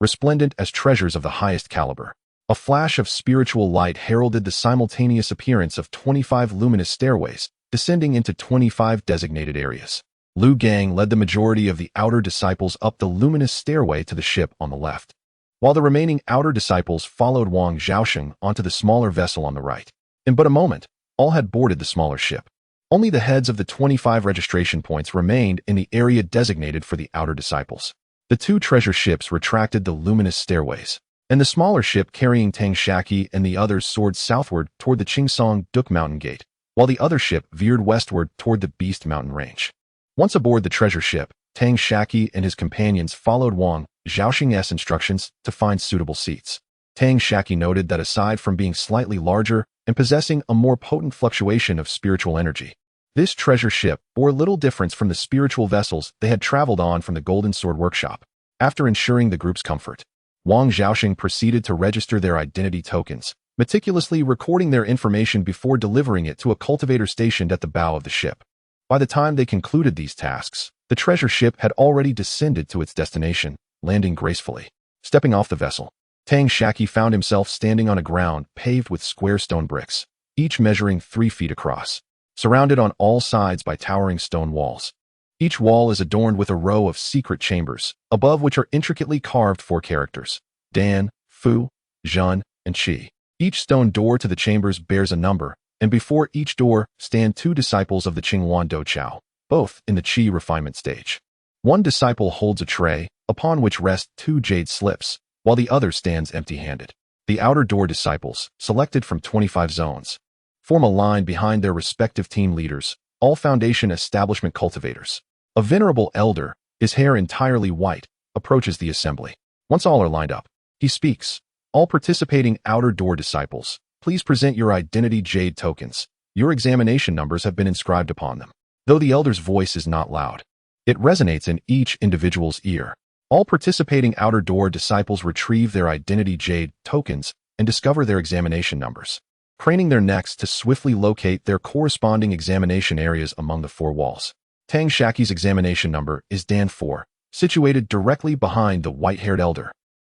resplendent as treasures of the highest caliber. A flash of spiritual light heralded the simultaneous appearance of 25 luminous stairways, descending into 25 designated areas. Lu Gang led the majority of the outer disciples up the luminous stairway to the ship on the left, while the remaining outer disciples followed Wang Xiaosheng onto the smaller vessel on the right. In but a moment, all had boarded the smaller ship. Only the heads of the 25 registration points remained in the area designated for the outer disciples. The two treasure ships retracted the luminous stairways, and the smaller ship carrying Tang Shaqi and the others soared southward toward the Qingsong Duk Mountain Gate, while the other ship veered westward toward the Beast Mountain Range. Once aboard the treasure ship, Tang Shaqi and his companions followed Wang Xiaosheng's instructions to find suitable seats. Tang Shaqi noted that aside from being slightly larger and possessing a more potent fluctuation of spiritual energy, this treasure ship bore little difference from the spiritual vessels they had traveled on from the Golden Sword Workshop. After ensuring the group's comfort, Wang Xiaosheng proceeded to register their identity tokens, meticulously recording their information before delivering it to a cultivator stationed at the bow of the ship. By the time they concluded these tasks, the treasure ship had already descended to its destination, landing gracefully. Stepping off the vessel, Tang Shaqi found himself standing on a ground paved with square stone bricks, each measuring 3 feet across, surrounded on all sides by towering stone walls. Each wall is adorned with a row of secret chambers, above which are intricately carved 4 characters: Dan, Fu, Zhen, and Qi. Each stone door to the chambers bears a number, and before each door stand 2 disciples of the Qinghuan Douqiao, both in the Qi refinement stage. One disciple holds a tray, upon which rest 2 jade slips, while the other stands empty-handed. The outer door disciples, selected from 25 zones, form a line behind their respective team leaders, all Foundation establishment cultivators. A venerable elder, his hair entirely white, approaches the assembly. Once all are lined up, he speaks. All participating outer door disciples, please present your identity jade tokens. Your examination numbers have been inscribed upon them. Though the elder's voice is not loud, it resonates in each individual's ear. All participating outer door disciples retrieve their identity jade tokens and discover their examination numbers, craning their necks to swiftly locate their corresponding examination areas among the 4 walls. Tang Shaqi's examination number is Dan 4, situated directly behind the white-haired elder.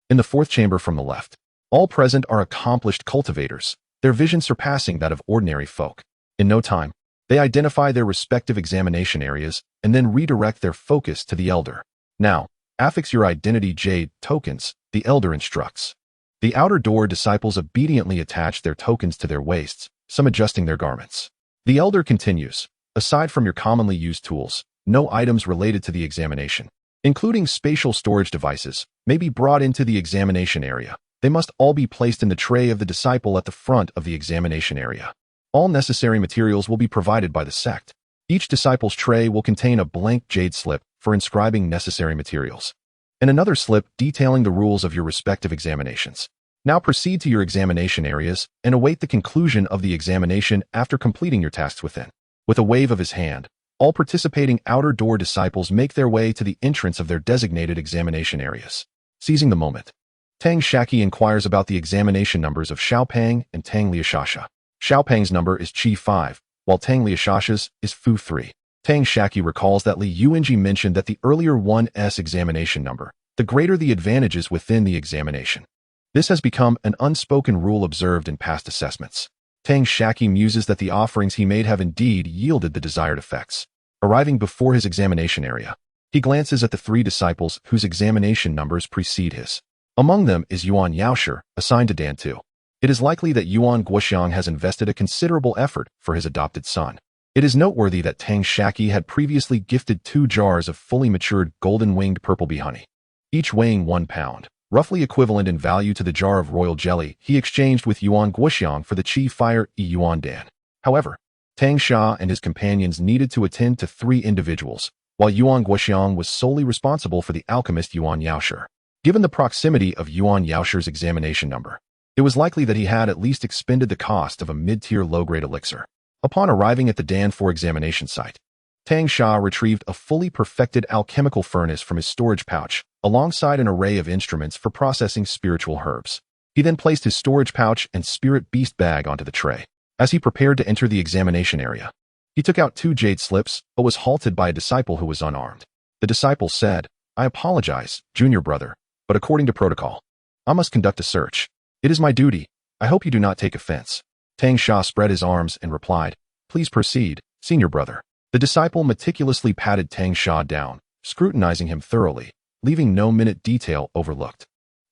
In the 4th chamber from the left, all present are accomplished cultivators, their vision surpassing that of ordinary folk. In no time, they identify their respective examination areas and then redirect their focus to the elder. Now, affix your identity jade tokens, the elder instructs. The outer door disciples obediently attach their tokens to their waists, some adjusting their garments. The elder continues, aside from your commonly used tools, no items related to the examination, including spatial storage devices, may be brought into the examination area. They must all be placed in the tray of the disciple at the front of the examination area. All necessary materials will be provided by the sect. Each disciple's tray will contain a blank jade slip for inscribing necessary materials, and another slip detailing the rules of your respective examinations. Now proceed to your examination areas and await the conclusion of the examination after completing your tasks within. With a wave of his hand, all participating outer door disciples make their way to the entrance of their designated examination areas. Seizing the moment, Tang Shaqi inquires about the examination numbers of Xiaopang and Tang Liashasha. Xiaopang's number is Qi 5, while Tang Liashasha's is Fu 3. Tang Shaqi recalls that Li Yuanji mentioned that the earlier 1's examination number, the greater the advantages within the examination. This has become an unspoken rule observed in past assessments. Tang Shaqi muses that the offerings he made have indeed yielded the desired effects. Arriving before his examination area, he glances at the 3 disciples whose examination numbers precede his. Among them is Yuan Yaosher, assigned to Dan 2. It is likely that Yuan Guoxiang has invested a considerable effort for his adopted son. It is noteworthy that Tang Shaqi had previously gifted 2 jars of fully matured golden-winged purple bee honey, each weighing 1 pound, roughly equivalent in value to the jar of royal jelly he exchanged with Yuan Guoxiang for the Qi Fire Yuan Dan. However, Tang Xia and his companions needed to attend to 3 individuals, while Yuan Guoxiang was solely responsible for the alchemist Yuan Yaoshi. Given the proximity of Yuan Yaoshi's examination number, it was likely that he had at least expended the cost of a mid-tier low-grade elixir. Upon arriving at the Dan 4 examination site, Tang Xia retrieved a fully perfected alchemical furnace from his storage pouch, alongside an array of instruments for processing spiritual herbs. He then placed his storage pouch and spirit beast bag onto the tray. As he prepared to enter the examination area, he took out 2 jade slips, but was halted by a disciple who was unarmed. The disciple said, "I apologize, junior brother, but according to protocol, I must conduct a search. It is my duty. I hope you do not take offense." Tang Xia spread his arms and replied, "Please proceed, senior brother." The disciple meticulously patted Tang Xia down, scrutinizing him thoroughly, leaving no minute detail overlooked.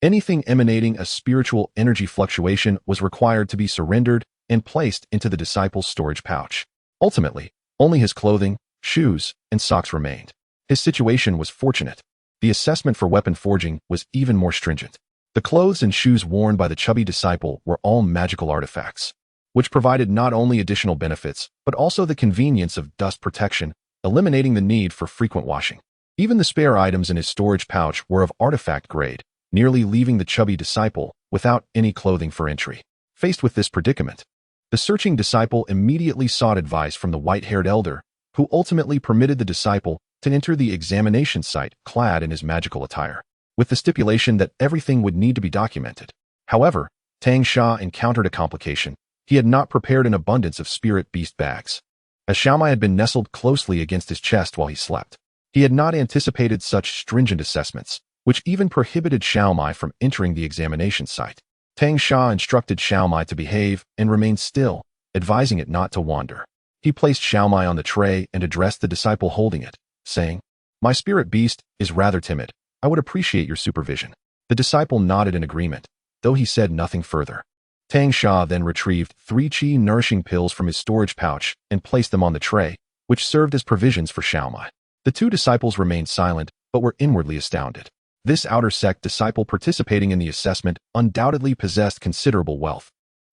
Anything emanating a spiritual energy fluctuation was required to be surrendered and placed into the disciple's storage pouch. Ultimately, only his clothing, shoes, and socks remained. His situation was fortunate. The assessment for weapon forging was even more stringent. The clothes and shoes worn by the chubby disciple were all magical artifacts, which provided not only additional benefits, but also the convenience of dust protection, eliminating the need for frequent washing. Even the spare items in his storage pouch were of artifact grade, nearly leaving the chubby disciple without any clothing for entry. Faced with this predicament, the searching disciple immediately sought advice from the white-haired elder, who ultimately permitted the disciple to enter the examination site clad in his magical attire, with the stipulation that everything would need to be documented. However, Tang Xia encountered a complication. He had not prepared an abundance of spirit beast bags. As Xiaomai had been nestled closely against his chest while he slept, he had not anticipated such stringent assessments, which even prohibited Xiaomai from entering the examination site. Tang Xia instructed Xiaomai to behave and remain still, advising it not to wander. He placed Xiaomai on the tray and addressed the disciple holding it, saying, "My spirit beast is rather timid. I would appreciate your supervision." The disciple nodded in agreement, though he said nothing further. Tang Xia then retrieved 3 qi nourishing pills from his storage pouch and placed them on the tray, which served as provisions for Xiaomai. The 2 disciples remained silent, but were inwardly astounded. This outer sect disciple participating in the assessment undoubtedly possessed considerable wealth,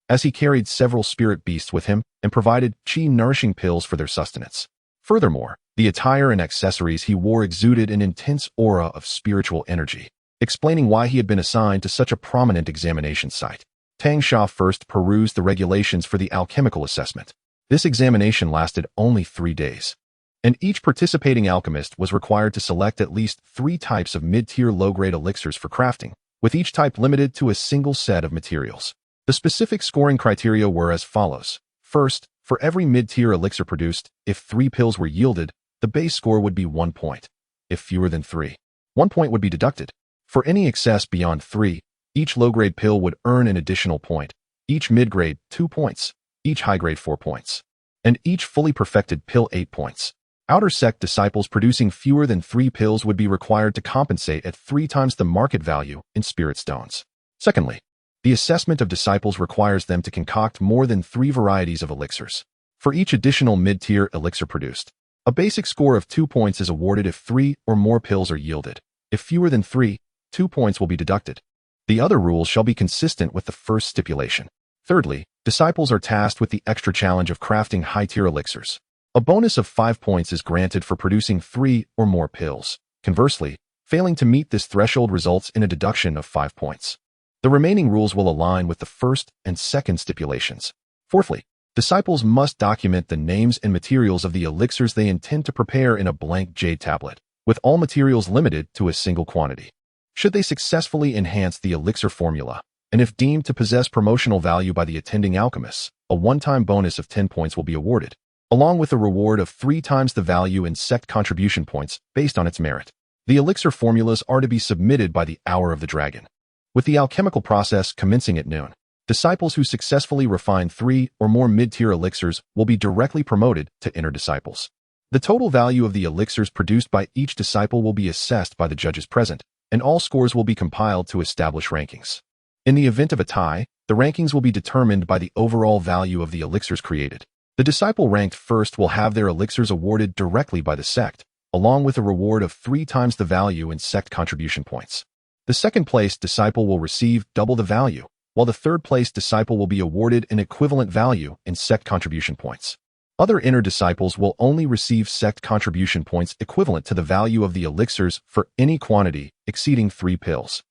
as he carried several spirit beasts with him and provided qi nourishing pills for their sustenance. Furthermore, the attire and accessories he wore exuded an intense aura of spiritual energy, explaining why he had been assigned to such a prominent examination site. Tang Xia first perused the regulations for the alchemical assessment. This examination lasted only 3 days, and each participating alchemist was required to select at least 3 types of mid-tier low-grade elixirs for crafting, with each type limited to a single set of materials. The specific scoring criteria were as follows. First, for every mid-tier elixir produced, if 3 pills were yielded, the base score would be 1 point. If fewer than 3, 1 point would be deducted. For any excess beyond 3, each low-grade pill would earn an additional point, each mid-grade 2 points, each high-grade 4 points, and each fully perfected pill 8 points. Outer sect disciples producing fewer than 3 pills would be required to compensate at 3 times the market value in spirit stones. Secondly, the assessment of disciples requires them to concoct more than 3 varieties of elixirs. For each additional mid-tier elixir produced, a basic score of 2 points is awarded if 3 or more pills are yielded. If fewer than 3, 2 points will be deducted. The other rules shall be consistent with the first stipulation. Thirdly, disciples are tasked with the extra challenge of crafting high-tier elixirs. A bonus of 5 points is granted for producing 3 or more pills. Conversely, failing to meet this threshold results in a deduction of 5 points. The remaining rules will align with the first and second stipulations. Fourthly, disciples must document the names and materials of the elixirs they intend to prepare in a blank jade tablet, with all materials limited to a single quantity. Should they successfully enhance the elixir formula, and if deemed to possess promotional value by the attending alchemists, a one-time bonus of 10 points will be awarded, along with a reward of 3 times the value in sect contribution points based on its merit. The elixir formulas are to be submitted by the Hour of the Dragon, with the alchemical process commencing at noon. Disciples who successfully refine 3 or more mid-tier elixirs will be directly promoted to inner disciples. The total value of the elixirs produced by each disciple will be assessed by the judges present, and all scores will be compiled to establish rankings. In the event of a tie, the rankings will be determined by the overall value of the elixirs created. The disciple ranked first will have their elixirs awarded directly by the sect, along with a reward of 3 times the value in sect contribution points. The second-place disciple will receive double the value, while the third-place disciple will be awarded an equivalent value in sect contribution points. Other inner disciples will only receive sect contribution points equivalent to the value of the elixirs for any quantity exceeding 3 pills.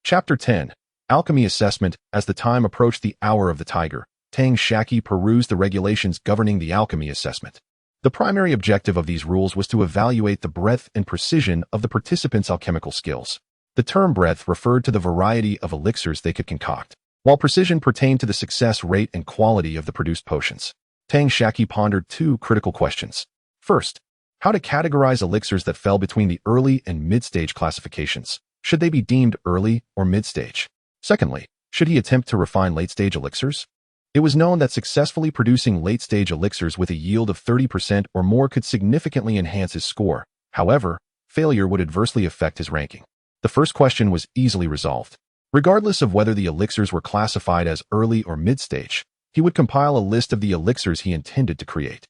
Chapter 10. Alchemy Assessment. As the time approached the hour of the tiger, Tang Shaqi perused the regulations governing the alchemy assessment. The primary objective of these rules was to evaluate the breadth and precision of the participants' alchemical skills. The term breadth referred to the variety of elixirs they could concoct, while precision pertained to the success rate and quality of the produced potions. Tang Shaqi pondered 2 critical questions. First, how to categorize elixirs that fell between the early and mid-stage classifications. Should they be deemed early or mid-stage? Secondly, should he attempt to refine late-stage elixirs? It was known that successfully producing late-stage elixirs with a yield of 30% or more could significantly enhance his score. However, failure would adversely affect his ranking. The first question was easily resolved. Regardless of whether the elixirs were classified as early or mid-stage, he would compile a list of the elixirs he intended to create,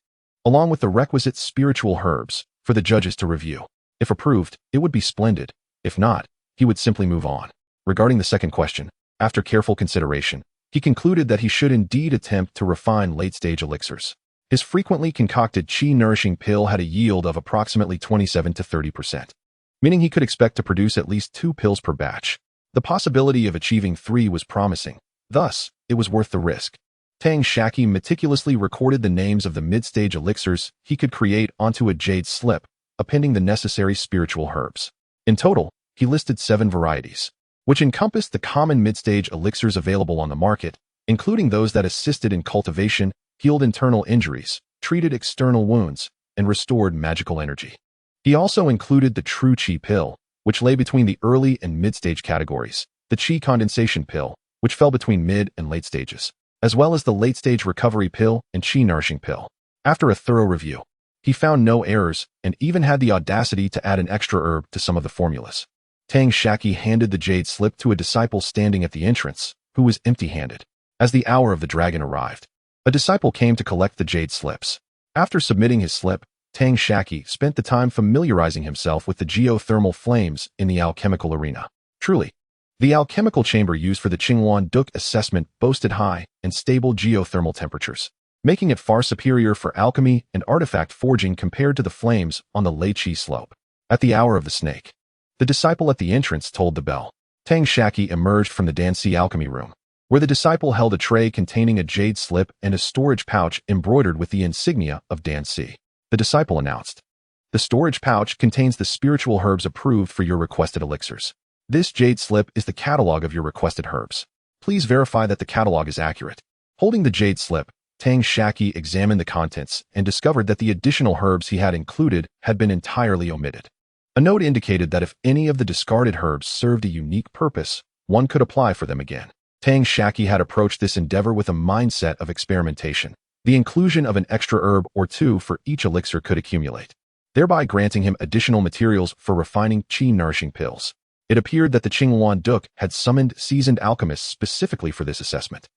along with the requisite spiritual herbs, for the judges to review. If approved, it would be splendid. If not, he would simply move on. Regarding the second question, after careful consideration, he concluded that he should indeed attempt to refine late-stage elixirs. His frequently concocted qi-nourishing pill had a yield of approximately 27 to 30%, meaning he could expect to produce at least 2 pills per batch. The possibility of achieving 3 was promising, thus, it was worth the risk. Tang Shaqi meticulously recorded the names of the mid-stage elixirs he could create onto a jade slip, appending the necessary spiritual herbs. In total, he listed 7 varieties, which encompassed the common mid-stage elixirs available on the market, including those that assisted in cultivation, healed internal injuries, treated external wounds, and restored magical energy. He also included the true qi pill, which lay between the early and mid-stage categories, the qi condensation pill, which fell between mid and late stages, as well as the late-stage recovery pill and qi-nourishing pill. After a thorough review, he found no errors and even had the audacity to add an extra herb to some of the formulas. Tang Shaqi handed the jade slip to a disciple standing at the entrance, who was empty-handed. As the hour of the dragon arrived, a disciple came to collect the jade slips. After submitting his slip, Tang Shaqi spent the time familiarizing himself with the geothermal flames in the alchemical arena. Truly, the alchemical chamber used for the Qinghuan Duk assessment boasted high and stable geothermal temperatures, making it far superior for alchemy and artifact forging compared to the flames on the Lei Qi slope. At the hour of the snake, the disciple at the entrance tolled the bell. Tang Shaqi emerged from the Danci alchemy room, where the disciple held a tray containing a jade slip and a storage pouch embroidered with the insignia of Danci. The disciple announced, "The storage pouch contains the spiritual herbs approved for your requested elixirs. This jade slip is the catalog of your requested herbs. Please verify that the catalog is accurate." Holding the jade slip, Tang Shaqi examined the contents and discovered that the additional herbs he had included had been entirely omitted. A note indicated that if any of the discarded herbs served a unique purpose, one could apply for them again. Tang Shaqi had approached this endeavor with a mindset of experimentation. The inclusion of an extra herb or 2 for each elixir could accumulate, thereby granting him additional materials for refining qi-nourishing pills. It appeared that the Qinghuan Duk had summoned seasoned alchemists specifically for this assessment,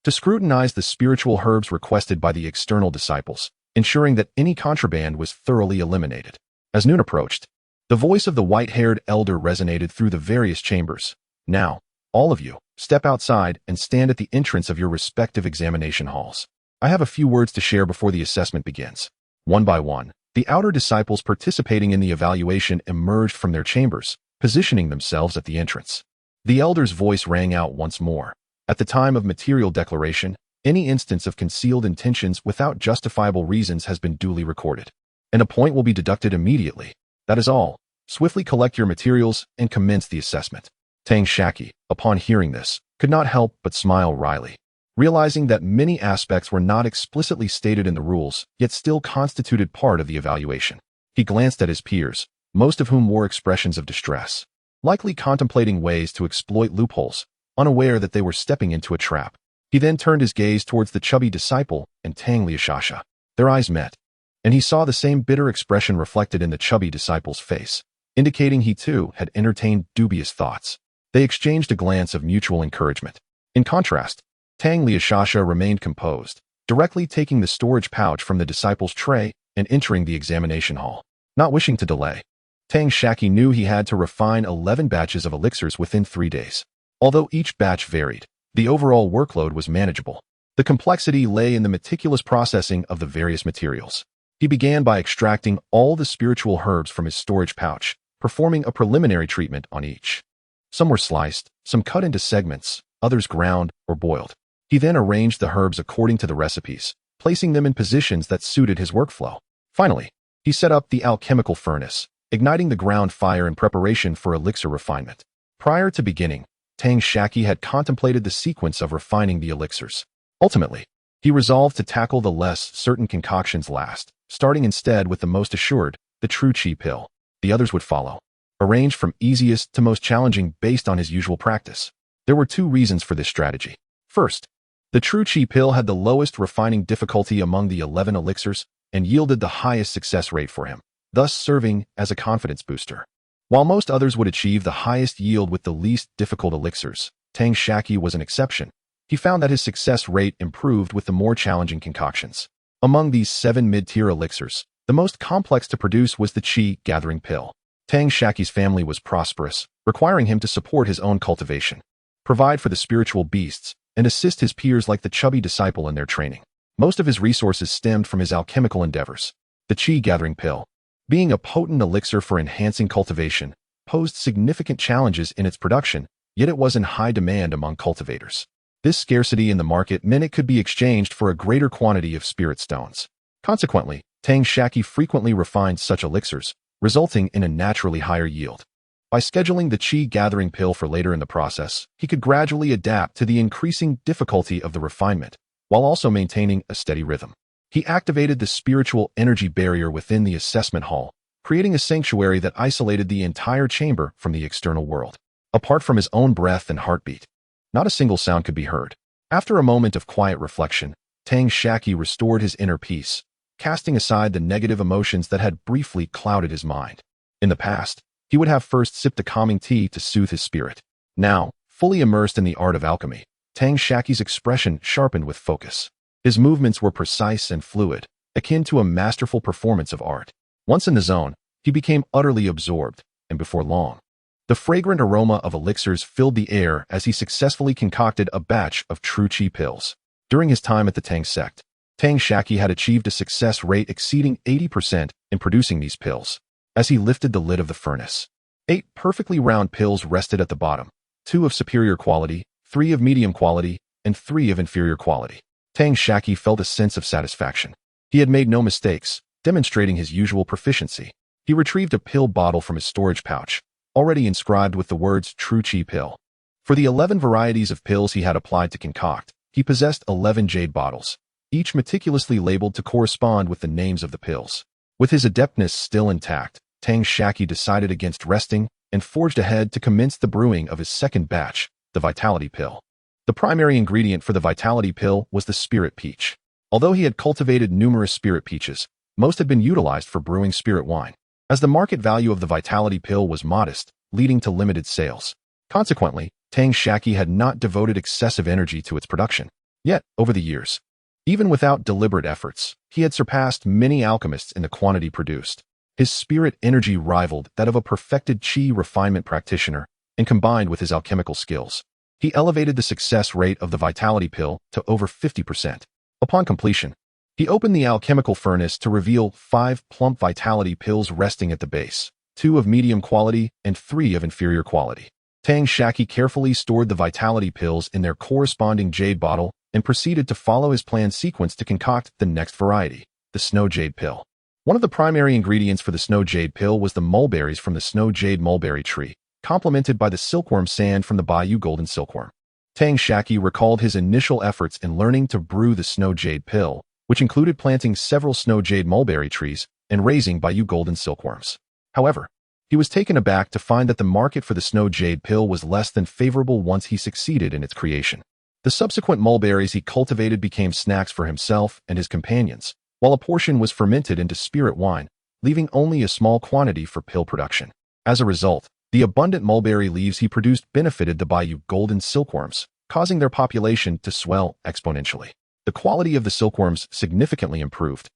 to scrutinize the spiritual herbs requested by the external disciples, ensuring that any contraband was thoroughly eliminated. As noon approached, the voice of the white-haired elder resonated through the various chambers. "Now, all of you, step outside and stand at the entrance of your respective examination halls. I have a few words to share before the assessment begins." One by one, the outer disciples participating in the evaluation emerged from their chambers, positioning themselves at the entrance. The elder's voice rang out once more. "At the time of material declaration, any instance of concealed intentions without justifiable reasons has been duly recorded, and a point will be deducted immediately. That is all. Swiftly collect your materials and commence the assessment." Tang Shaqi, upon hearing this, could not help but smile wryly, realizing that many aspects were not explicitly stated in the rules, yet still constituted part of the evaluation. He glanced at his peers, most of whom wore expressions of distress, likely contemplating ways to exploit loopholes, unaware that they were stepping into a trap. He then turned his gaze towards the chubby disciple and Tang Liashasha. Their eyes met, and he saw the same bitter expression reflected in the chubby disciple's face, indicating he too had entertained dubious thoughts. They exchanged a glance of mutual encouragement. In contrast, Tang Shaqi remained composed, directly taking the storage pouch from the disciple's tray and entering the examination hall. Not wishing to delay, Tang Shaqi knew he had to refine 11 batches of elixirs within 3 days. Although each batch varied, the overall workload was manageable. The complexity lay in the meticulous processing of the various materials. He began by extracting all the spiritual herbs from his storage pouch, performing a preliminary treatment on each. Some were sliced, some cut into segments, others ground or boiled. He then arranged the herbs according to the recipes, placing them in positions that suited his workflow. Finally, he set up the alchemical furnace, igniting the ground fire in preparation for elixir refinement. Prior to beginning, Tang Shaqi had contemplated the sequence of refining the elixirs. Ultimately, he resolved to tackle the less certain concoctions last, starting instead with the most assured, the true qi pill. The others would follow, arranged from easiest to most challenging based on his usual practice. There were 2 reasons for this strategy. First, the true qi pill had the lowest refining difficulty among the 11 elixirs and yielded the highest success rate for him, thus serving as a confidence booster. While most others would achieve the highest yield with the least difficult elixirs, Tang Shaqi was an exception. He found that his success rate improved with the more challenging concoctions. Among these 7 mid-tier elixirs, the most complex to produce was the qi-gathering pill. Tang Shaqi's family was prosperous, requiring him to support his own cultivation, provide for the spiritual beasts, and assist his peers like the chubby disciple in their training. Most of his resources stemmed from his alchemical endeavors. The qi-gathering pill, being a potent elixir for enhancing cultivation, posed significant challenges in its production, yet it was in high demand among cultivators. This scarcity in the market meant it could be exchanged for a greater quantity of spirit stones. Consequently, Tang Shaqi frequently refined such elixirs, resulting in a naturally higher yield. By scheduling the qi-gathering pill for later in the process, he could gradually adapt to the increasing difficulty of the refinement, while also maintaining a steady rhythm. He activated the spiritual energy barrier within the assessment hall, creating a sanctuary that isolated the entire chamber from the external world. Apart from his own breath and heartbeat, not a single sound could be heard. After a moment of quiet reflection, Tang Shaqi restored his inner peace, casting aside the negative emotions that had briefly clouded his mind. In the past, he would have first sipped a calming tea to soothe his spirit. Now, fully immersed in the art of alchemy, Tang Shaqi's expression sharpened with focus. His movements were precise and fluid, akin to a masterful performance of art. Once in the zone, he became utterly absorbed, and before long, the fragrant aroma of elixirs filled the air as he successfully concocted a batch of true qi pills. During his time at the Tang sect, Tang Shaqi had achieved a success rate exceeding 80% in producing these pills. As he lifted the lid of the furnace, 8 perfectly round pills rested at the bottom, 2 of superior quality, 3 of medium quality, and 3 of inferior quality. Tang Shaqi felt a sense of satisfaction. He had made no mistakes, demonstrating his usual proficiency. He retrieved a pill bottle from his storage pouch, already inscribed with the words True Qi Pill. For the 11 varieties of pills he had applied to concoct, he possessed 11 jade bottles, each meticulously labeled to correspond with the names of the pills. With his adeptness still intact, Tang Shaqi decided against resting and forged ahead to commence the brewing of his second batch, the Vitality Pill. The primary ingredient for the Vitality Pill was the spirit peach. Although he had cultivated numerous spirit peaches, most had been utilized for brewing spirit wine, as the market value of the Vitality Pill was modest, leading to limited sales. Consequently, Tang Shaqi had not devoted excessive energy to its production. Yet, over the years, even without deliberate efforts, he had surpassed many alchemists in the quantity produced. His spirit energy rivaled that of a perfected qi refinement practitioner, and combined with his alchemical skills, he elevated the success rate of the Vitality Pill to over 50%. Upon completion, he opened the alchemical furnace to reveal 5 plump Vitality Pills resting at the base, 2 of medium quality and 3 of inferior quality. Tang Shaqi carefully stored the Vitality Pills in their corresponding jade bottle and proceeded to follow his planned sequence to concoct the next variety, the Snow Jade Pill. One of the primary ingredients for the Snow Jade Pill was the mulberries from the Snow Jade mulberry tree, complemented by the silkworm sand from the Bayou Golden Silkworm. Tang Shaqi recalled his initial efforts in learning to brew the Snow Jade Pill, which included planting several Snow Jade mulberry trees and raising Bayou Golden Silkworms. However, he was taken aback to find that the market for the Snow Jade Pill was less than favorable once he succeeded in its creation. The subsequent mulberries he cultivated became snacks for himself and his companions, while a portion was fermented into spirit wine, leaving only a small quantity for pill production. As a result, The abundant mulberry leaves he produced benefited the Bayou golden silkworms, causing their population to swell exponentially. The quality of the silkworms significantly improved,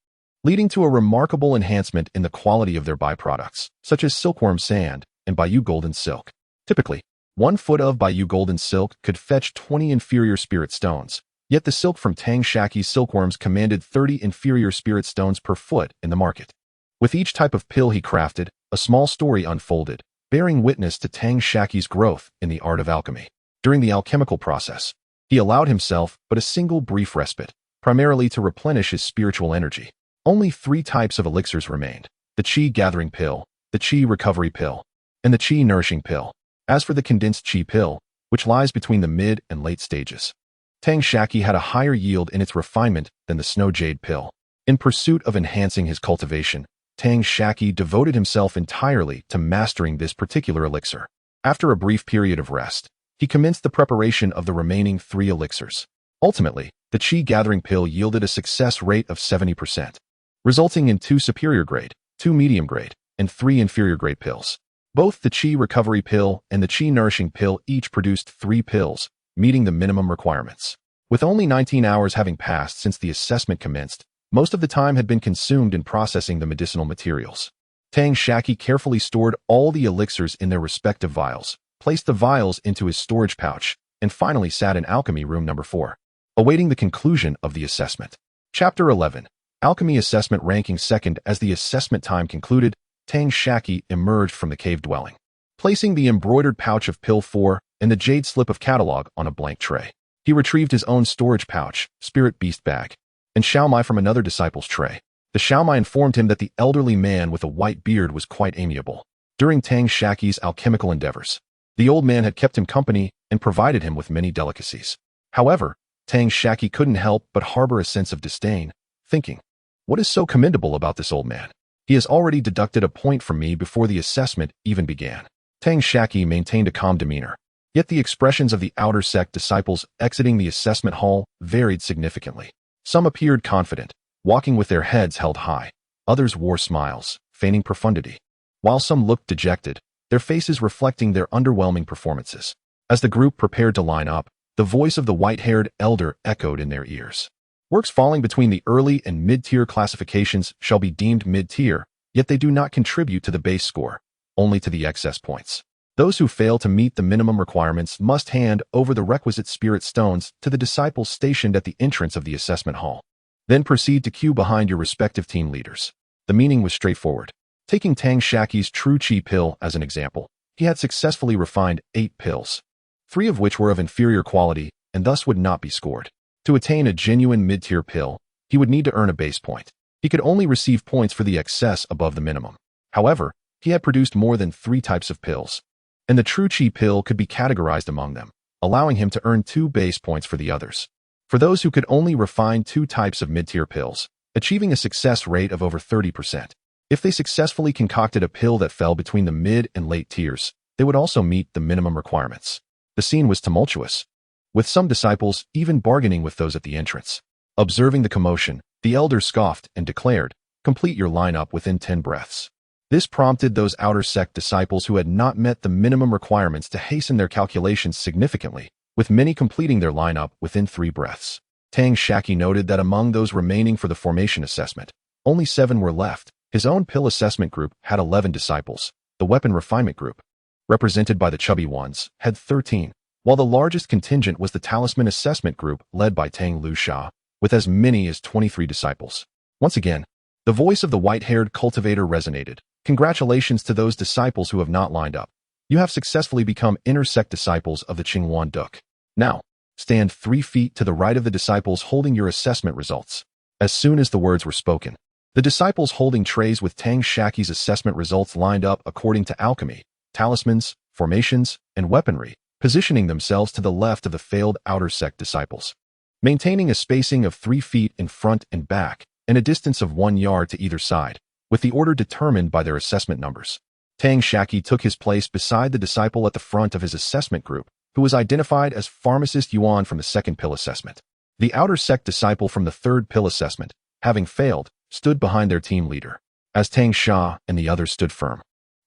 leading to a remarkable enhancement in the quality of their byproducts, such as silkworm sand and Bayou golden silk. Typically, 1 foot of Bayou golden silk could fetch 20 inferior spirit stones, yet the silk from Tang Shaqi's silkworms commanded 30 inferior spirit stones per foot in the market. With each type of pill he crafted, a small story unfolded, bearing witness to Tang Shaqi's growth in the art of alchemy. During the alchemical process, he allowed himself but a single brief respite, primarily to replenish his spiritual energy. Only 3 types of elixirs remained: the Qi gathering pill, the Qi recovery pill, and the Qi nourishing pill. As for the condensed Qi pill, which lies between the mid and late stages, Tang Shaqi had a higher yield in its refinement than the snow jade pill. In pursuit of enhancing his cultivation, Tang Shaqi devoted himself entirely to mastering this particular elixir. After a brief period of rest, he commenced the preparation of the remaining 3 elixirs. Ultimately, the Qi gathering pill yielded a success rate of 70%, resulting in 2 superior grade, 2 medium grade, and 3 inferior grade pills. Both the Qi recovery pill and the Qi nourishing pill each produced 3 pills, meeting the minimum requirements. With only 19 hours having passed since the assessment commenced, most of the time had been consumed in processing the medicinal materials. Tang Shaqi carefully stored all the elixirs in their respective vials, placed the vials into his storage pouch, and finally sat in Alchemy Room Number 4, awaiting the conclusion of the assessment. Chapter 11. Alchemy Assessment. Ranking second. As the assessment time concluded, Tang Shaqi emerged from the cave dwelling, placing the embroidered pouch of Pill 4 and the jade slip of catalog on a blank tray. He retrieved his own storage pouch, spirit beast bag, and xiaomai from another disciple's tray. The xiaomai informed him that the elderly man with a white beard was quite amiable. During Tang Shaqi's alchemical endeavors, the old man had kept him company and provided him with many delicacies. However, Tang Shaqi couldn't help but harbor a sense of disdain, thinking, "What is so commendable about this old man? He has already deducted a point from me before the assessment even began." Tang Shaqi maintained a calm demeanor, yet the expressions of the outer sect disciples exiting the assessment hall varied significantly. Some appeared confident, walking with their heads held high. Others wore smiles, feigning profundity, while some looked dejected, their faces reflecting their underwhelming performances. As the group prepared to line up, the voice of the white-haired elder echoed in their ears. Works falling between the early and mid-tier classifications shall be deemed mid-tier, yet they do not contribute to the base score, only to the excess points. Those who fail to meet the minimum requirements must hand over the requisite spirit stones to the disciples stationed at the entrance of the assessment hall. Then proceed to queue behind your respective team leaders. The meaning was straightforward. Taking Tang Shaqi's true Qi pill as an example, he had successfully refined 8 pills, 3 of which were of inferior quality and thus would not be scored. To attain a genuine mid-tier pill, he would need to earn a base point. He could only receive points for the excess above the minimum. However, he had produced more than 3 types of pills, and the true Qi pill could be categorized among them, allowing him to earn 2 base points for the others. For those who could only refine 2 types of mid-tier pills, achieving a success rate of over 30%. If they successfully concocted a pill that fell between the mid and late tiers, they would also meet the minimum requirements. The scene was tumultuous, with some disciples even bargaining with those at the entrance. Observing the commotion, the elder scoffed and declared, "Complete your lineup within 10 breaths." This prompted those outer sect disciples who had not met the minimum requirements to hasten their calculations significantly, with many completing their lineup within 3 breaths. Tang Shaqi noted that among those remaining for the formation assessment, only 7 were left. His own pill assessment group had 11 disciples. The weapon refinement group, represented by the chubby ones, had 13, while the largest contingent was the talisman assessment group led by Tang Luxia, with as many as 23 disciples. Once again, the voice of the white-haired cultivator resonated. "Congratulations to those disciples who have not lined up. You have successfully become intersect disciples of the Qinghuan Duke. Now, stand 3 feet to the right of the disciples holding your assessment results." As soon as the words were spoken, the disciples holding trays with Tang Shaqi's assessment results lined up according to alchemy, talismans, formations, and weaponry, positioning themselves to the left of the failed outer sect disciples, maintaining a spacing of 3 feet in front and back, and a distance of 1 yard to either side, with the order determined by their assessment numbers. Tang Shaqi took his place beside the disciple at the front of his assessment group, who was identified as Pharmacist Yuan from the 2nd pill assessment. The outer sect disciple from the 3rd pill assessment, having failed, stood behind their team leader, as Tang Xia and the others stood firm.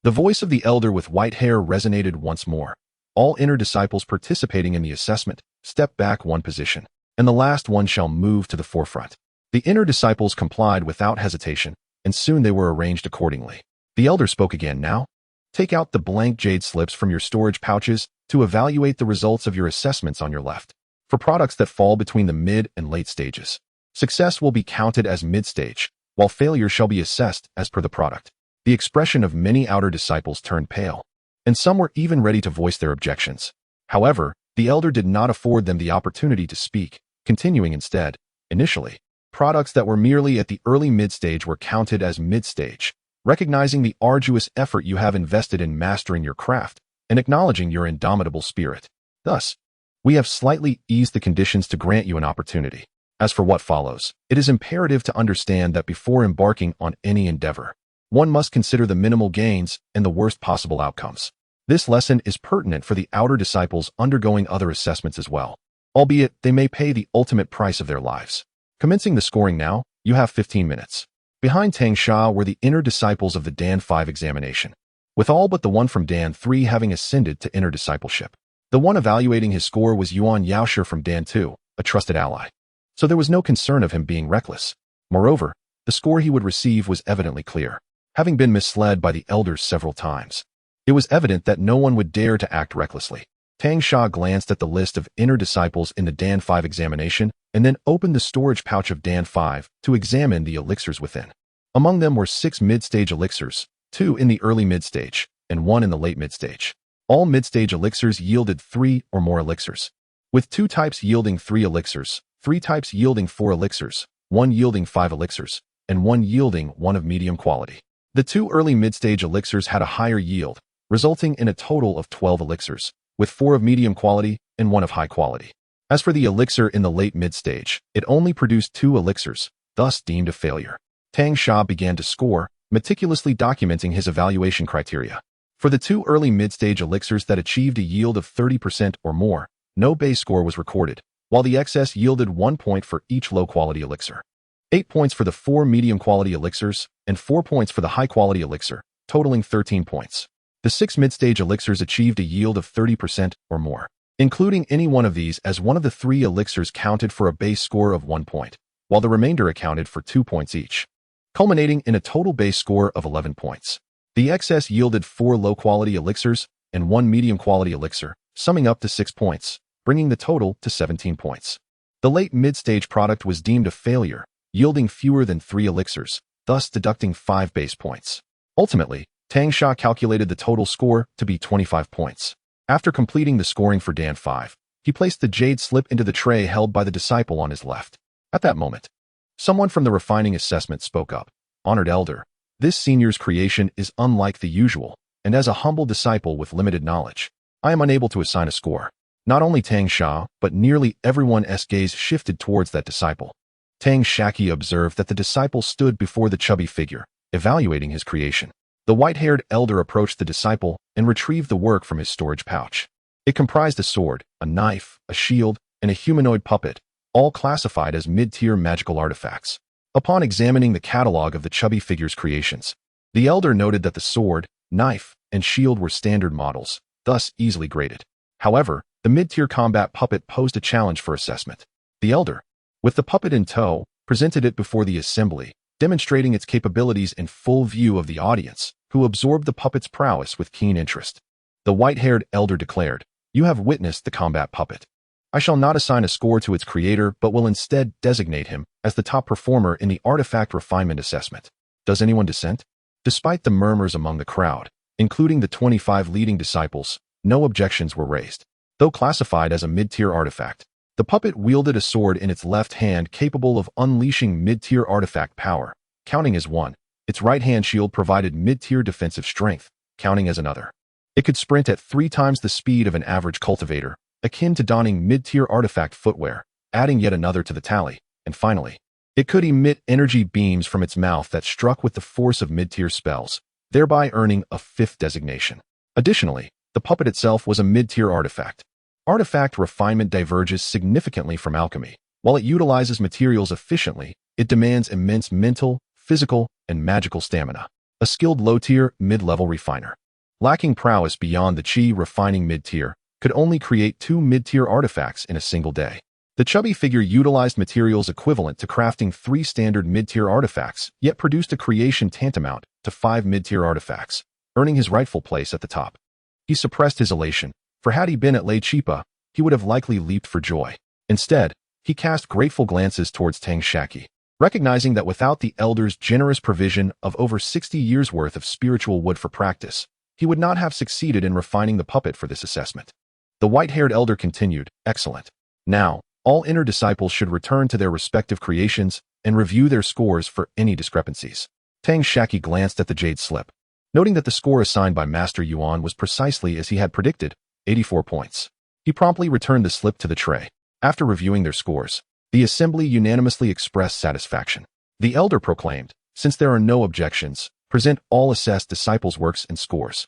The voice of the elder with white hair resonated once more. All inner disciples participating in the assessment step back one position, and the last one shall move to the forefront. The inner disciples complied without hesitation, and soon they were arranged accordingly. The elder spoke again. Now, take out the blank jade slips from your storage pouches to evaluate the results of your assessments on your left. For products that fall between the mid and late stages, success will be counted as mid-stage, while failure shall be assessed as per the product. The expression of many outer disciples turned pale, and some were even ready to voice their objections. However, the elder did not afford them the opportunity to speak, continuing instead. Initially, products that were merely at the early mid-stage were counted as mid-stage, recognizing the arduous effort you have invested in mastering your craft and acknowledging your indomitable spirit. Thus, we have slightly eased the conditions to grant you an opportunity. As for what follows, it is imperative to understand that before embarking on any endeavor, one must consider the minimal gains and the worst possible outcomes. This lesson is pertinent for the outer disciples undergoing other assessments as well, albeit they may pay the ultimate price of their lives. Commencing the scoring now, you have 15 minutes. Behind Tang Shaqi were the inner disciples of the Dan 5 examination, with all but the one from Dan 3 having ascended to inner discipleship. The one evaluating his score was xianxia from Dan 2, a trusted ally. So there was no concern of him being reckless. Moreover, the score he would receive was evidently clear. Having been misled by the elders several times, it was evident that no one would dare to act recklessly. Tang Shaqi glanced at the list of inner disciples in the Dan 5 examination and then opened the storage pouch of Dan 5 to examine the elixirs within. Among them were 6 mid-stage elixirs, 2 in the early mid-stage, and 1 in the late mid-stage. All mid-stage elixirs yielded 3 or more elixirs, with 2 types yielding 3 elixirs, 3 types yielding 4 elixirs, 1 yielding 5 elixirs, and 1 yielding 1 of medium quality. The 2 early mid-stage elixirs had a higher yield, resulting in a total of 12 elixirs, with 4 of medium quality and 1 of high quality. As for the elixir in the late mid-stage, it only produced 2 elixirs, thus deemed a failure. Tang Shaqi began to score, meticulously documenting his evaluation criteria. For the 2 early mid-stage elixirs that achieved a yield of 30% or more, no base score was recorded, while the excess yielded 1 point for each low-quality elixir, 8 points for the 4 medium-quality elixirs, and 4 points for the high-quality elixir, totaling 13 points. The 6 mid-stage elixirs achieved a yield of 30% or more, including any one of these, as one of the 3 elixirs counted for a base score of 1 point, while the remainder accounted for 2 points each, culminating in a total base score of 11 points. The excess yielded 4 low-quality elixirs and 1 medium-quality elixir, summing up to 6 points, bringing the total to 17 points. The late mid-stage product was deemed a failure, yielding fewer than 3 elixirs, thus deducting 5 base points. Ultimately, Tang Shaqi calculated the total score to be 25 points. After completing the scoring for Dan 5, he placed the jade slip into the tray held by the disciple on his left. At that moment, someone from the refining assessment spoke up. "Honored elder, this senior's creation is unlike the usual, and as a humble disciple with limited knowledge, I am unable to assign a score." Not only Tang Shaqi, but nearly everyone's gaze shifted towards that disciple. Tang Shaqi observed that the disciple stood before the chubby figure, evaluating his creation. The white-haired elder approached the disciple and retrieved the work from his storage pouch. It comprised a sword, a knife, a shield, and a humanoid puppet, all classified as mid-tier magical artifacts. Upon examining the catalog of the chubby figure's creations, the elder noted that the sword, knife, and shield were standard models, thus easily graded. However, the mid-tier combat puppet posed a challenge for assessment. The elder, with the puppet in tow, presented it before the assembly, demonstrating its capabilities in full view of the audience, who absorbed the puppet's prowess with keen interest. The white-haired elder declared, "You have witnessed the combat puppet. I shall not assign a score to its creator, but will instead designate him as the top performer in the artifact refinement assessment. Does anyone dissent?" Despite the murmurs among the crowd, including the 25 leading disciples, no objections were raised. Though classified as a mid-tier artifact, the puppet wielded a sword in its left hand capable of unleashing mid-tier artifact power, counting as 1. Its right-hand shield provided mid-tier defensive strength, counting as another. It could sprint at 3 times the speed of an average cultivator, akin to donning mid-tier artifact footwear, adding yet another to the tally. And finally, it could emit energy beams from its mouth that struck with the force of mid-tier spells, thereby earning a 5th designation. Additionally, the puppet itself was a mid-tier artifact. Artifact refinement diverges significantly from alchemy. While it utilizes materials efficiently, it demands immense mental, physical, and magical stamina. a skilled low-tier, mid-level refiner. Lacking prowess beyond the chi refining mid-tier, could only create 2 mid-tier artifacts in a single day. The chubby figure utilized materials equivalent to crafting 3 standard mid-tier artifacts, yet produced a creation tantamount to 5 mid-tier artifacts, earning his rightful place at the top. He suppressed his elation, for had he been at La Chipa, he would have likely leaped for joy. Instead, he cast grateful glances towards Tang Shaqi, recognizing that without the elder's generous provision of over 60 years' worth of spiritual wood for practice, he would not have succeeded in refining the puppet for this assessment. The white-haired elder continued, "Excellent. Now, all inner disciples should return to their respective creations and review their scores for any discrepancies." Tang Shaqi glanced at the jade slip, noting that the score assigned by Master Yuan was precisely as he had predicted, 84 points. He promptly returned the slip to the tray. After reviewing their scores, the assembly unanimously expressed satisfaction. The elder proclaimed, "Since there are no objections, present all assessed disciples' works and scores.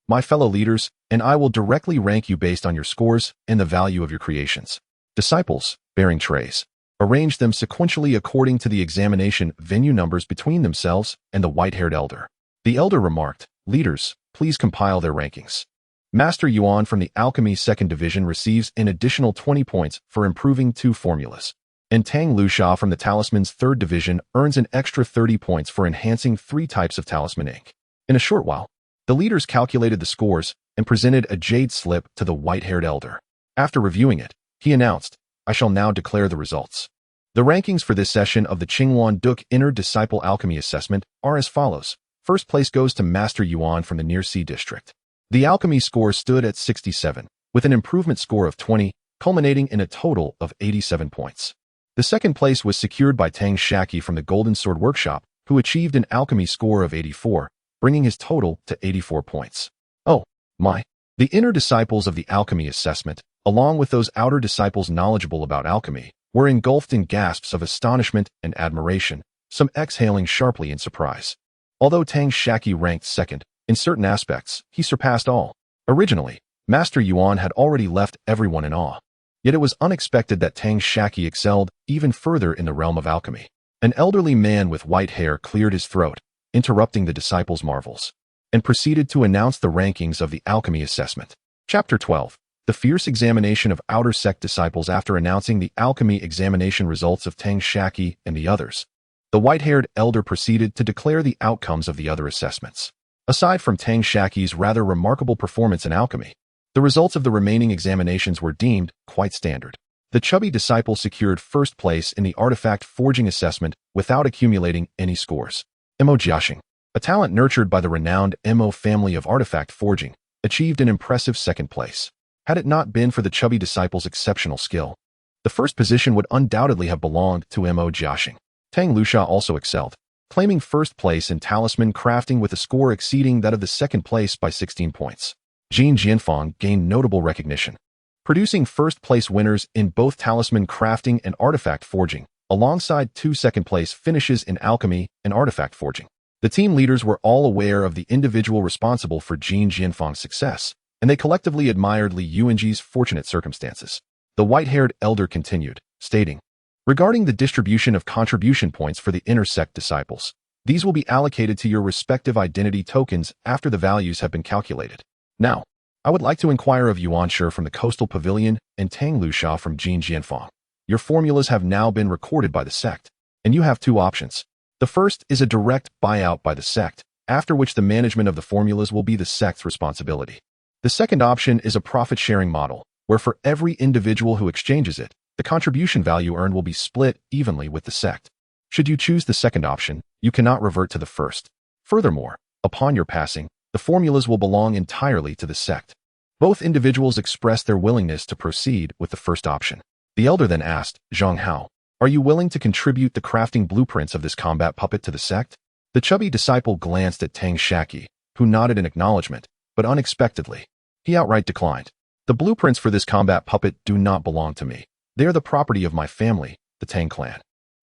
My fellow leaders, and I will directly rank you based on your scores and the value of your creations." Disciples, bearing trays, arranged them sequentially according to the examination venue numbers between themselves and the white-haired elder. The elder remarked, "Leaders, please compile their rankings. Master Yuan from the Alchemy 2nd Division receives an additional 20 points for improving 2 formulas, and Tang Lusha from the Talisman's 3rd Division earns an extra 30 points for enhancing 3 types of talisman ink." In a short while, the leaders calculated the scores and presented a jade slip to the white-haired elder. After reviewing it, he announced, "I shall now declare the results. The rankings for this session of the Qingwan Duk Inner Disciple Alchemy Assessment are as follows. First place goes to Master Yuan from the Near Sea District. The alchemy score stood at 67, with an improvement score of 20, culminating in a total of 87 points. The second place was secured by Tang Shaqi from the Golden Sword Workshop, who achieved an alchemy score of 84, bringing his total to 84 points. Oh, my. The inner disciples of the alchemy assessment, along with those outer disciples knowledgeable about alchemy, were engulfed in gasps of astonishment and admiration, some exhaling sharply in surprise. Although Tang Shaqi ranked second, in certain aspects, he surpassed all. Originally, Master Yuan had already left everyone in awe. Yet it was unexpected that Tang Shaqi excelled even further in the realm of alchemy. An elderly man with white hair cleared his throat, interrupting the disciples' marvels, and proceeded to announce the rankings of the alchemy assessment. Chapter 12. The fierce examination of outer sect disciples. After announcing the alchemy examination results of Tang Shaqi and the others, the white-haired elder proceeded to declare the outcomes of the other assessments. Aside from Tang Shaqi's rather remarkable performance in alchemy, the results of the remaining examinations were deemed quite standard. The chubby disciple secured first place in the artifact forging assessment without accumulating any scores. Mo Jiaxing, a talent nurtured by the renowned Mo family of artifact forging, achieved an impressive second place. Had it not been for the chubby disciple's exceptional skill, the first position would undoubtedly have belonged to Mo Jiaxing. Tang Lusha also excelled, claiming first place in talisman crafting with a score exceeding that of the second place by 16 points. Jin Jianfang gained notable recognition, producing first-place winners in both talisman crafting and artifact forging, alongside 2 second-place finishes in alchemy and artifact forging. The team leaders were all aware of the individual responsible for Jin Jianfang's success, and they collectively admired Li Yuanji's fortunate circumstances. The white-haired elder continued, stating, "Regarding the distribution of contribution points for the inner sect disciples, these will be allocated to your respective identity tokens after the values have been calculated. Now, I would like to inquire of Yuan Shi from the Coastal Pavilion and Tang Lusha from Jin Jianfang. Your formulas have now been recorded by the sect, and you have 2 options. The first is a direct buyout by the sect, after which the management of the formulas will be the sect's responsibility. The second option is a profit-sharing model, where for every individual who exchanges it, the contribution value earned will be split evenly with the sect. Should you choose the second option, you cannot revert to the first. Furthermore, upon your passing, the formulas will belong entirely to the sect." Both individuals expressed their willingness to proceed with the first option. The elder then asked, "Zhang Hao, are you willing to contribute the crafting blueprints of this combat puppet to the sect?" The chubby disciple glanced at Tang Shaqi, who nodded in acknowledgement, but unexpectedly, he outright declined. "The blueprints for this combat puppet do not belong to me. They are the property of my family, the Tang clan.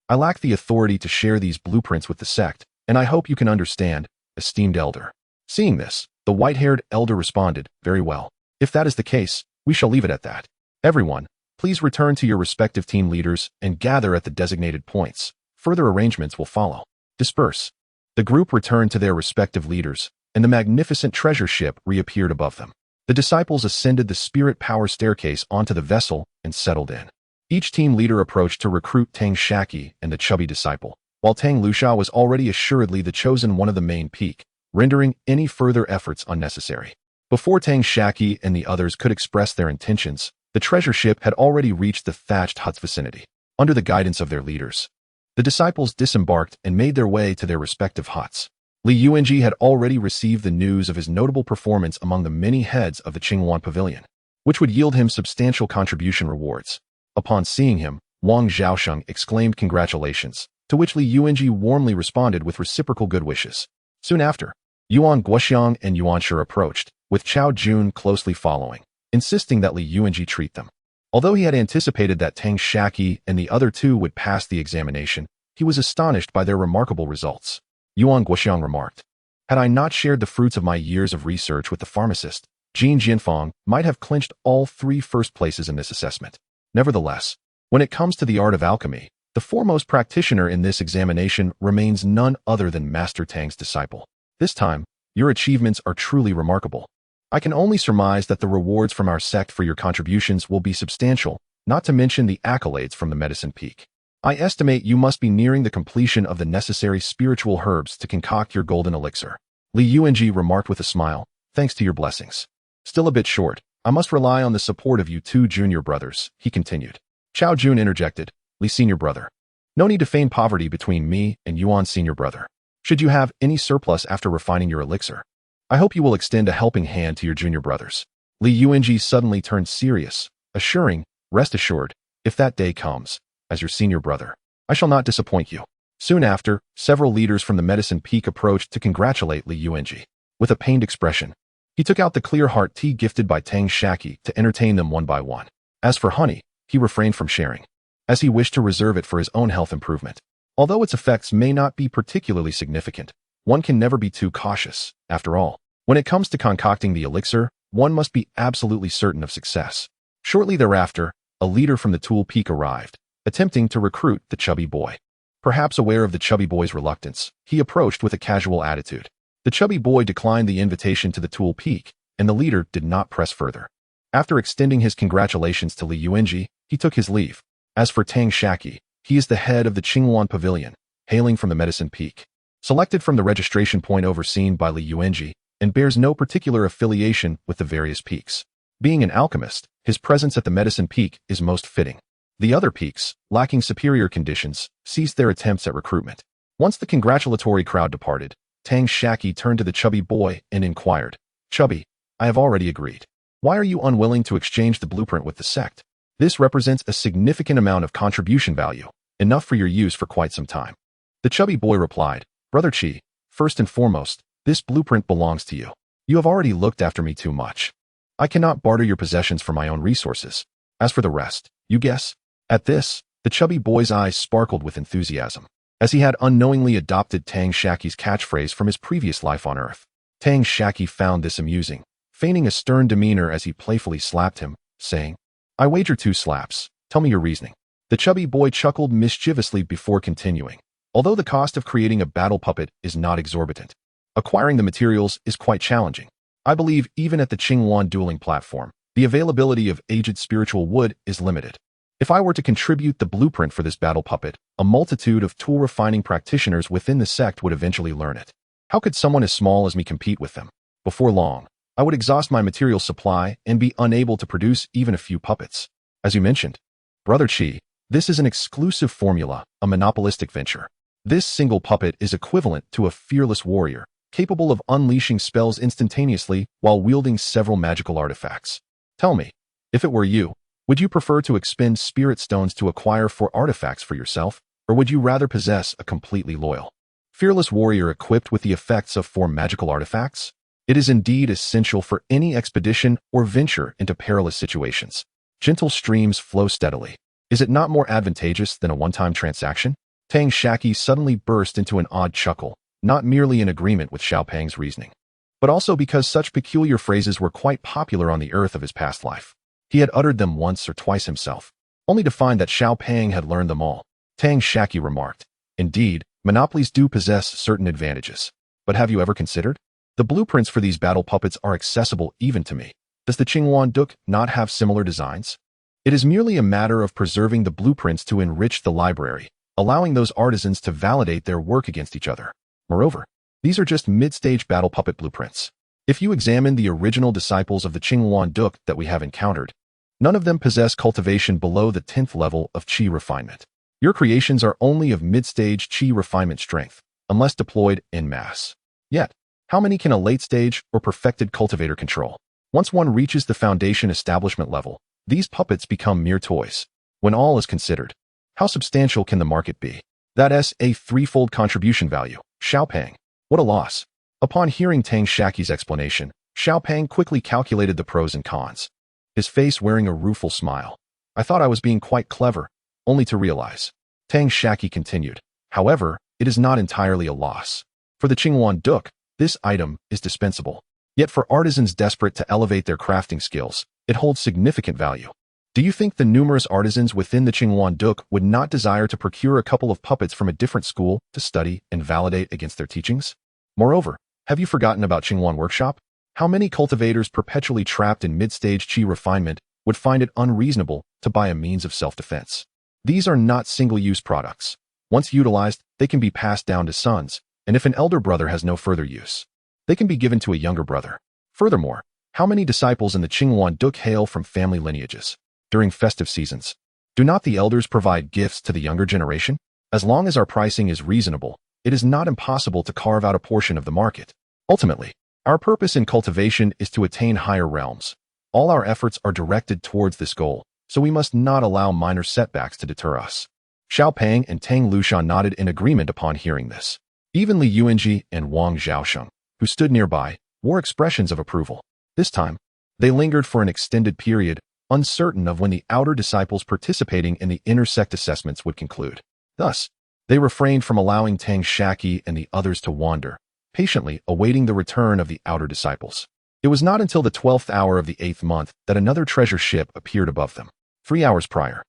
I lack the authority to share these blueprints with the sect, and I hope you can understand, esteemed elder." Seeing this, the white-haired elder responded, "Very well. If that is the case, we shall leave it at that. Everyone, please return to your respective team leaders and gather at the designated points. Further arrangements will follow. Disperse." The group returned to their respective leaders, and the magnificent treasure ship reappeared above them. The disciples ascended the spirit power staircase onto the vessel and settled in. Each team leader approached to recruit Tang Shaqi and the chubby disciple, while Tang Luxia was already assuredly the chosen one of the main peak, rendering any further efforts unnecessary. Before Tang Shaqi and the others could express their intentions, the treasure ship had already reached the thatched hut's vicinity. Under the guidance of their leaders, the disciples disembarked and made their way to their respective huts. Li Yuanji had already received the news of his notable performance among the many heads of the Qingwan Pavilion, which would yield him substantial contribution rewards. Upon seeing him, Wang Zhaosheng exclaimed congratulations, to which Li Yuanji warmly responded with reciprocal good wishes. Soon after, Yuan Guoxiang and Yuan Shi approached, with Chao Jun closely following, insisting that Li Yuanji treat them. Although he had anticipated that Tang Shaqi and the other two would pass the examination, he was astonished by their remarkable results. Yuan Guoxiang remarked, "Had I not shared the fruits of my years of research with the pharmacist, Jin Jianfang might have clinched all 3 first places in this assessment. Nevertheless, when it comes to the art of alchemy, the foremost practitioner in this examination remains none other than Master Tang's disciple. This time, your achievements are truly remarkable. I can only surmise that the rewards from our sect for your contributions will be substantial, not to mention the accolades from the Medicine Peak. I estimate you must be nearing the completion of the necessary spiritual herbs to concoct your golden elixir." Li Yuanji remarked with a smile, "Thanks to your blessings. Still a bit short. I must rely on the support of you 2 junior brothers," he continued. Chao Jun interjected, "Li senior brother. No need to feign poverty between me and Yuan senior brother. Should you have any surplus after refining your elixir, I hope you will extend a helping hand to your junior brothers." Li Yuanji suddenly turned serious, assuring, "Rest assured, if that day comes, as your senior brother, I shall not disappoint you." Soon after, several leaders from the Medicine Peak approached to congratulate Li Yuanji. With a pained expression, he took out the clear heart tea gifted by Tang Shaqi to entertain them one by one. As for honey, he refrained from sharing, as he wished to reserve it for his own health improvement. Although its effects may not be particularly significant, one can never be too cautious. After all, when it comes to concocting the elixir, one must be absolutely certain of success. Shortly thereafter, a leader from the Tool Peak arrived, attempting to recruit the chubby boy. Perhaps aware of the chubby boy's reluctance, he approached with a casual attitude. The chubby boy declined the invitation to the Tool Peak, and the leader did not press further. After extending his congratulations to Li Yuanji, he took his leave. As for Tang Shaqi, he is the head of the Qingwan Pavilion, hailing from the Medicine Peak. Selected from the registration point overseen by Li Yuanji, and bears no particular affiliation with the various peaks. Being an alchemist, his presence at the Medicine Peak is most fitting. The other peaks, lacking superior conditions, ceased their attempts at recruitment. Once the congratulatory crowd departed, Tang Shaqi turned to the chubby boy and inquired, "Chubby, I have already agreed. Why are you unwilling to exchange the blueprint with the sect? This represents a significant amount of contribution value, enough for your use for quite some time." The chubby boy replied, "Brother Qi, first and foremost, this blueprint belongs to you. You have already looked after me too much. I cannot barter your possessions for my own resources. As for the rest, you guess." At this, the chubby boy's eyes sparkled with enthusiasm, as he had unknowingly adopted Tang Shaqi's catchphrase from his previous life on Earth. Tang Shaqi found this amusing, feigning a stern demeanor as he playfully slapped him, saying, "I wager 2 slaps. Tell me your reasoning." The chubby boy chuckled mischievously before continuing. "Although the cost of creating a battle puppet is not exorbitant, acquiring the materials is quite challenging. I believe even at the Qingwan dueling platform, the availability of aged spiritual wood is limited. If I were to contribute the blueprint for this battle puppet, a multitude of tool refining practitioners within the sect would eventually learn it. How could someone as small as me compete with them? Before long, I would exhaust my material supply and be unable to produce even a few puppets. As you mentioned, Brother Qi, this is an exclusive formula, a monopolistic venture. This single puppet is equivalent to a fearless warrior, capable of unleashing spells instantaneously while wielding several magical artifacts. Tell me, if it were you, would you prefer to expend spirit stones to acquire 4 artifacts for yourself, or would you rather possess a completely loyal, fearless warrior equipped with the effects of 4 magical artifacts? It is indeed essential for any expedition or venture into perilous situations. Gentle streams flow steadily. Is it not more advantageous than a one-time transaction?" Tang Shaqi suddenly burst into an odd chuckle, not merely in agreement with Xiaopang's reasoning, but also because such peculiar phrases were quite popular on the Earth of his past life. He had uttered them once or twice himself, only to find that Xiaopang had learned them all. Tang Shaqi remarked, "Indeed, Monopolies do possess certain advantages. But have you ever considered? The blueprints for these battle puppets are accessible even to me. Does the Qingyuan Duk not have similar designs? It is merely a matter of preserving the blueprints to enrich the library, allowing those artisans to validate their work against each other. Moreover, these are just mid-stage battle puppet blueprints. If you examine the original disciples of the Qingyuan Duk that we have encountered, none of them possess cultivation below the 10th level of qi refinement. Your creations are only of mid-stage qi refinement strength, unless deployed en masse. Yet, how many can a late-stage or perfected cultivator control? Once one reaches the foundation establishment level, these puppets become mere toys. When all is considered, how substantial can the market be? That's a threefold contribution value. Xiaopang. What a loss. Upon hearing Tang Shaqi's explanation, Xiaopang quickly calculated the pros and cons, his face wearing a rueful smile. I thought I was being quite clever, only to realize. Tang Shaqi continued. However, it is not entirely a loss. For the Qingyuan Duk, this item is dispensable. Yet for artisans desperate to elevate their crafting skills, it holds significant value. Do you think the numerous artisans within the Qingyuan Duk would not desire to procure a couple of puppets from a different school to study and validate against their teachings? Moreover, have you forgotten about Qingyuan Workshop? How many cultivators perpetually trapped in mid-stage qi refinement would find it unreasonable to buy a means of self-defense? These are not single-use products. Once utilized, they can be passed down to sons, and if an elder brother has no further use, they can be given to a younger brother. Furthermore, how many disciples in the Qingyuan Duk hail from family lineages? During festive seasons, do not the elders provide gifts to the younger generation? As long as our pricing is reasonable, it is not impossible to carve out a portion of the market. Ultimately, our purpose in cultivation is to attain higher realms. All our efforts are directed towards this goal, so we must not allow minor setbacks to deter us. Xiaopang and Tang Lushan nodded in agreement upon hearing this. Even Li Yuanji and Wang Zhaosheng, who stood nearby, wore expressions of approval. This time, they lingered for an extended period, uncertain of when the outer disciples participating in the inner sect assessments would conclude. Thus, they refrained from allowing Tang Shaqi and the others to wander, patiently awaiting the return of the outer disciples. It was not until the 12th hour of the 8th month that another treasure ship appeared above them. 3 hours prior,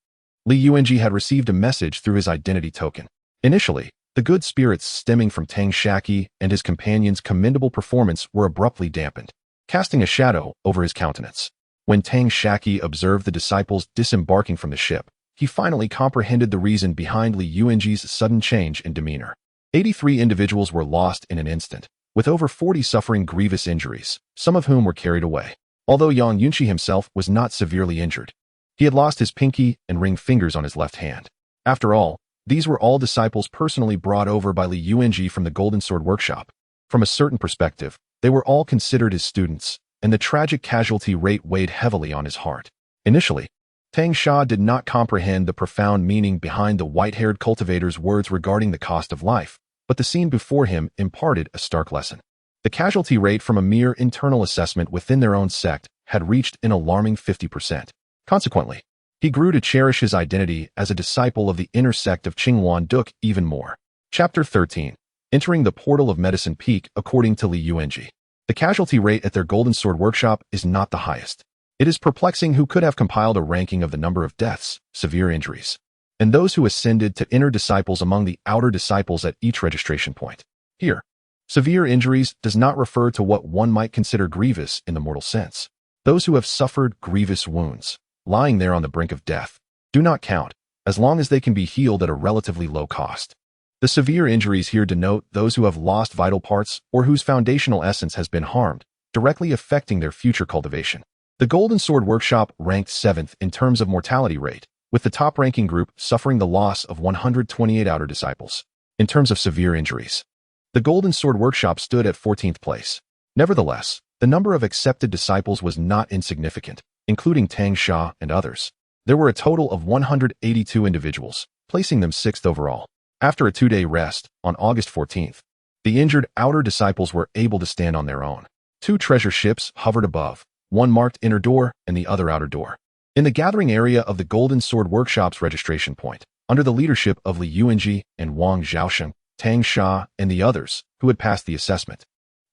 Li Yuanji had received a message through his identity token. Initially, the good spirits stemming from Tang Shaqi and his companions' commendable performance were abruptly dampened, casting a shadow over his countenance. When Tang Shaqi observed the disciples disembarking from the ship, he finally comprehended the reason behind Li Yuanji's sudden change in demeanor. 83 individuals were lost in an instant, with over 40 suffering grievous injuries, some of whom were carried away. Although Yang Yunqi himself was not severely injured, he had lost his pinky and ring fingers on his left hand. After all, these were all disciples personally brought over by Li Yuanji from the Golden Sword Workshop. From a certain perspective, they were all considered his students, and the tragic casualty rate weighed heavily on his heart. Initially, Tang Sha did not comprehend the profound meaning behind the white-haired cultivator's words regarding the cost of life, but the scene before him imparted a stark lesson. The casualty rate from a mere internal assessment within their own sect had reached an alarming 50%. Consequently, he grew to cherish his identity as a disciple of the inner sect of Qingyuan Duk even more. Chapter 13. Entering the Portal of Medicine Peak according to Li Yuanji. The casualty rate at their Golden Sword Workshop is not the highest. It is perplexing who could have compiled a ranking of the number of deaths, severe injuries, and those who ascended to inner disciples among the outer disciples at each registration point. Here, severe injuries does not refer to what one might consider grievous in the mortal sense. Those who have suffered grievous wounds, lying there on the brink of death, do not count, as long as they can be healed at a relatively low cost. The severe injuries here denote those who have lost vital parts or whose foundational essence has been harmed, directly affecting their future cultivation. The Golden Sword Workshop ranked 7th in terms of mortality rate, with the top-ranking group suffering the loss of 128 outer disciples. In terms of severe injuries, the Golden Sword Workshop stood at 14th place. Nevertheless, the number of accepted disciples was not insignificant, including Tang Sha and others. There were a total of 182 individuals, placing them 6th overall. After a 2-day rest, on August 14th, the injured outer disciples were able to stand on their own. 2 treasure ships hovered above, one marked inner door and the other outer door. In the gathering area of the Golden Sword Workshop's registration point, under the leadership of Li Yuanji and Wang Zhaosheng, Tang Sha and the others, who had passed the assessment,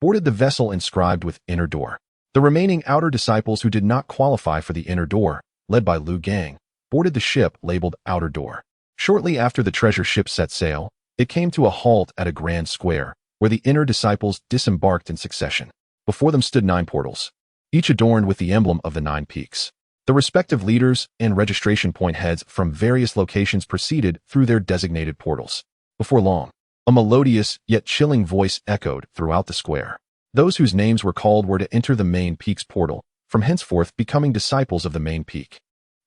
boarded the vessel inscribed with inner door. The remaining outer disciples who did not qualify for the inner door, led by Lu Gang, boarded the ship labeled outer door. Shortly after the treasure ship set sail, It came to a halt at a grand square, where the inner disciples disembarked in succession. Before them stood 9 portals, each adorned with the emblem of the 9 peaks. The respective leaders and registration point heads from various locations proceeded through their designated portals. Before long, a melodious yet chilling voice echoed throughout the square. Those whose names were called were to enter the main peak's portal, from henceforth becoming disciples of the main peak.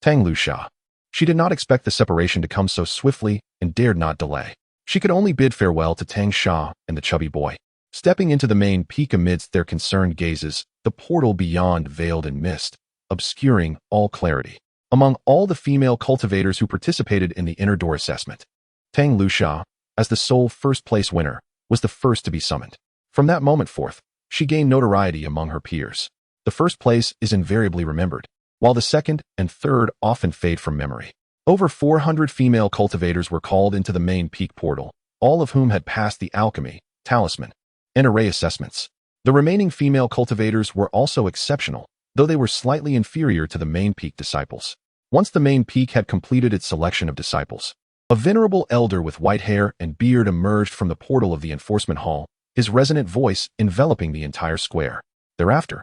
Tang Shaqi. She did not expect the separation to come so swiftly and dared not delay. She could only bid farewell to Tang Shaqi and the chubby boy. Stepping into the main peak amidst their concerned gazes, the portal beyond veiled in mist, obscuring all clarity. Among all the female cultivators who participated in the inner door assessment, Tang Shaqi, as the sole first-place winner, was the first to be summoned. From that moment forth, she gained notoriety among her peers. The first place is invariably remembered, while the second and third often fade from memory. Over 400 female cultivators were called into the main peak portal, all of whom had passed the Alchemy, Talisman, and Array assessments. The remaining female cultivators were also exceptional, though they were slightly inferior to the main peak disciples. Once the main peak had completed its selection of disciples, a venerable elder with white hair and beard emerged from the portal of the enforcement hall, his resonant voice enveloping the entire square. Thereafter,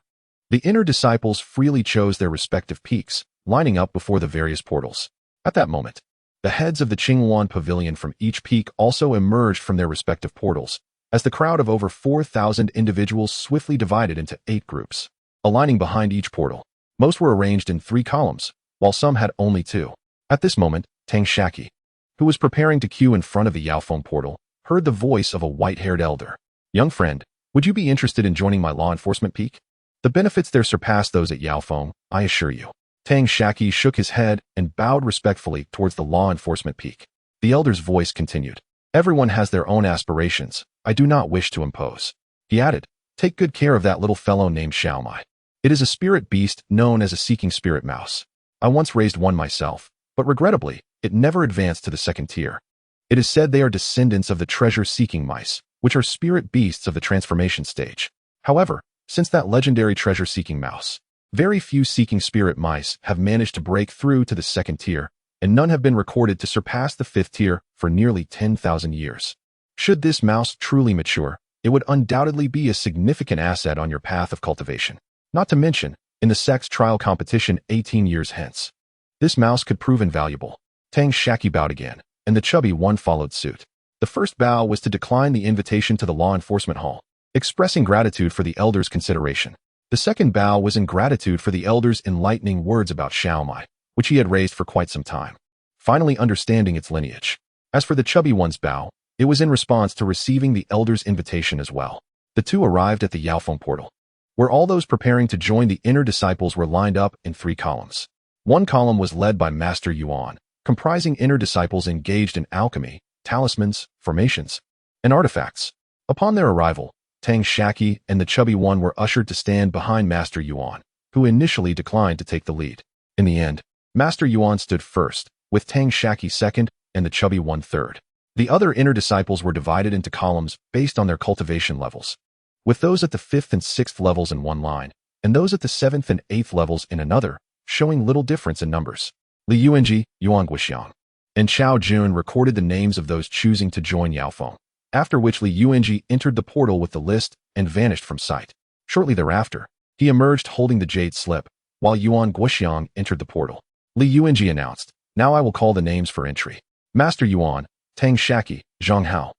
the inner disciples freely chose their respective peaks, lining up before the various portals. At that moment, the heads of the Qingyuan pavilion from each peak also emerged from their respective portals, as the crowd of over 4,000 individuals swiftly divided into 8 groups. Aligning behind each portal, most were arranged in 3 columns, while some had only 2. At this moment, Tang Shaqi, who was preparing to queue in front of the Yaofeng portal, heard the voice of a white-haired elder. "Young friend, would you be interested in joining my law enforcement peak? The benefits there surpass those at Yaofeng, I assure you." Tang Shaqi shook his head and bowed respectfully towards the law enforcement peak. The elder's voice continued. "Everyone has their own aspirations. I do not wish to impose." He added, "Take good care of that little fellow named Xiaomai. It is a spirit beast known as a seeking spirit mouse. I once raised one myself, but regrettably, it never advanced to the 2nd tier. It is said they are descendants of the treasure-seeking mice, which are spirit beasts of the transformation stage. However, since that legendary treasure-seeking mouse, very few seeking spirit mice have managed to break through to the 2nd tier, and none have been recorded to surpass the 5th tier for nearly 10,000 years. Should this mouse truly mature, it would undoubtedly be a significant asset on your path of cultivation. Not to mention, in the sex trial competition 18 years hence, this mouse could prove invaluable." Tang Shaqi bowed again, and the chubby one followed suit. The first bow was to decline the invitation to the law enforcement hall, expressing gratitude for the elder's consideration. The second bow was in gratitude for the elder's enlightening words about Xiaomai, which he had raised for quite some time, finally understanding its lineage. As for the chubby one's bow, it was in response to receiving the elder's invitation as well. The two arrived at the Yaofeng portal, where all those preparing to join the inner disciples were lined up in 3 columns. One column was led by Master Yuan, comprising inner disciples engaged in alchemy, talismans, formations, and artifacts. Upon their arrival, Tang Shaqi and the chubby one were ushered to stand behind Master Yuan, who initially declined to take the lead. In the end, Master Yuan stood first, with Tang Shaqi second and the chubby one third. The other inner disciples were divided into columns based on their cultivation levels, with those at the 5th and 6th levels in one line, and those at the 7th and 8th levels in another, showing little difference in numbers. Li Yuanji, Yuan Guixiang, and Chao Jun recorded the names of those choosing to join Yaofeng, after which Li Yuanji entered the portal with the list and vanished from sight. Shortly thereafter, he emerged holding the jade slip, while Yuan Guixiang entered the portal. Li Yuanji announced, "Now I will call the names for entry. Master Yuan, Tang Shaqi, Zhang Hao."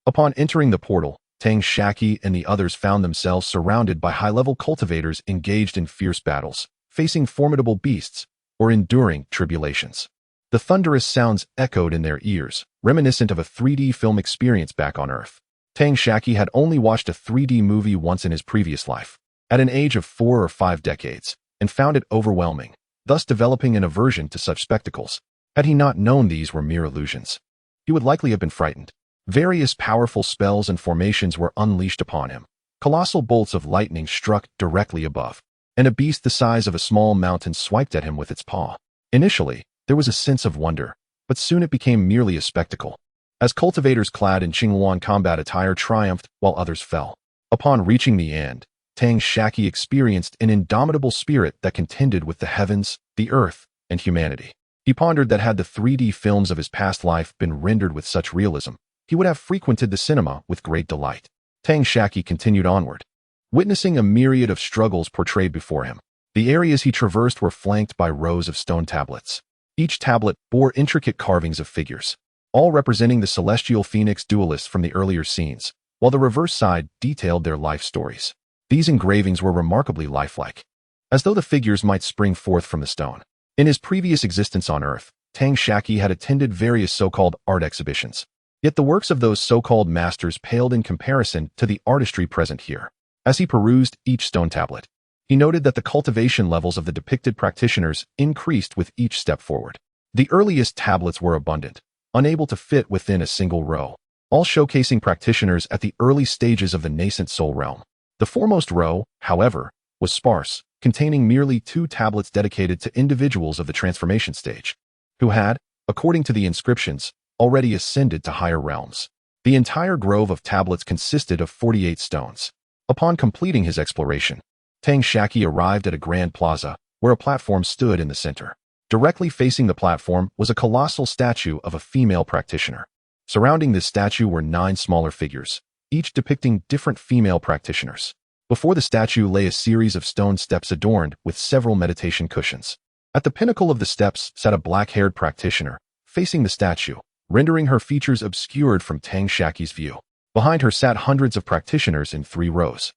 Upon entering the portal, Tang Shaqi and the others found themselves surrounded by high-level cultivators engaged in fierce battles, facing formidable beasts, or enduring tribulations. The thunderous sounds echoed in their ears, reminiscent of a 3D film experience back on Earth. Tang Shaqi had only watched a 3D movie once in his previous life, at an age of 4 or 5 decades, and found it overwhelming, thus developing an aversion to such spectacles. Had he not known these were mere illusions, he would likely have been frightened. Various powerful spells and formations were unleashed upon him. Colossal bolts of lightning struck directly above, and a beast the size of a small mountain swiped at him with its paw. Initially, there was a sense of wonder, but soon it became merely a spectacle, as cultivators clad in Qingyuan combat attire triumphed while others fell. Upon reaching the end, Tang Shaqi experienced an indomitable spirit that contended with the heavens, the earth, and humanity. He pondered that had the 3D films of his past life been rendered with such realism, he would have frequented the cinema with great delight. Tang Shaqi continued onward, witnessing a myriad of struggles portrayed before him. The areas he traversed were flanked by rows of stone tablets. Each tablet bore intricate carvings of figures, all representing the celestial phoenix duelists from the earlier scenes, while the reverse side detailed their life stories. These engravings were remarkably lifelike, as though the figures might spring forth from the stone. In his previous existence on Earth, Tang Shaqi had attended various so-called art exhibitions. Yet the works of those so-called masters paled in comparison to the artistry present here. As he perused each stone tablet, he noted that the cultivation levels of the depicted practitioners increased with each step forward. The earliest tablets were abundant, unable to fit within a single row, all showcasing practitioners at the early stages of the nascent soul realm. The foremost row, however, was sparse, containing merely 2 tablets dedicated to individuals of the transformation stage, who had, according to the inscriptions, already ascended to higher realms. The entire grove of tablets consisted of 48 stones. Upon completing his exploration, Tang Shaqi arrived at a grand plaza, where a platform stood in the center. Directly facing the platform was a colossal statue of a female practitioner. Surrounding this statue were 9 smaller figures, each depicting different female practitioners. Before the statue lay a series of stone steps adorned with several meditation cushions. At the pinnacle of the steps sat a black-haired practitioner, facing the statue, rendering her features obscured from Tang Shaqi's view. Behind her sat hundreds of practitioners in 3 rows.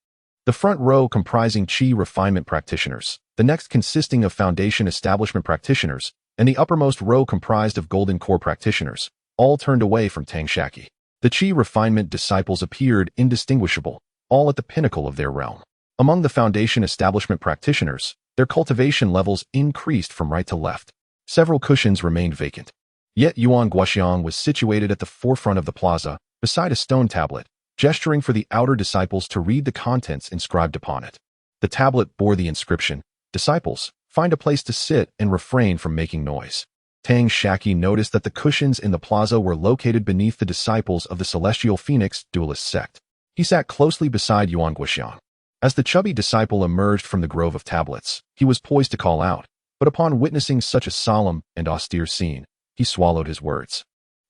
The front row comprising Qi refinement practitioners, the next consisting of foundation establishment practitioners, and the uppermost row comprised of golden core practitioners, all turned away from Tang Shaqi. The Qi refinement disciples appeared indistinguishable, all at the pinnacle of their realm. Among the foundation establishment practitioners, their cultivation levels increased from right to left. Several cushions remained vacant. Yet Yuan Guoxiang was situated at the forefront of the plaza, beside a stone tablet, gesturing for the outer disciples to read the contents inscribed upon it. The tablet bore the inscription, "Disciples, find a place to sit and refrain from making noise." Tang Shaqi noticed that the cushions in the plaza were located beneath the disciples of the Celestial Phoenix duelist sect. He sat closely beside Yuan Guoxiang. As the chubby disciple emerged from the grove of tablets, he was poised to call out, but upon witnessing such a solemn and austere scene, he swallowed his words.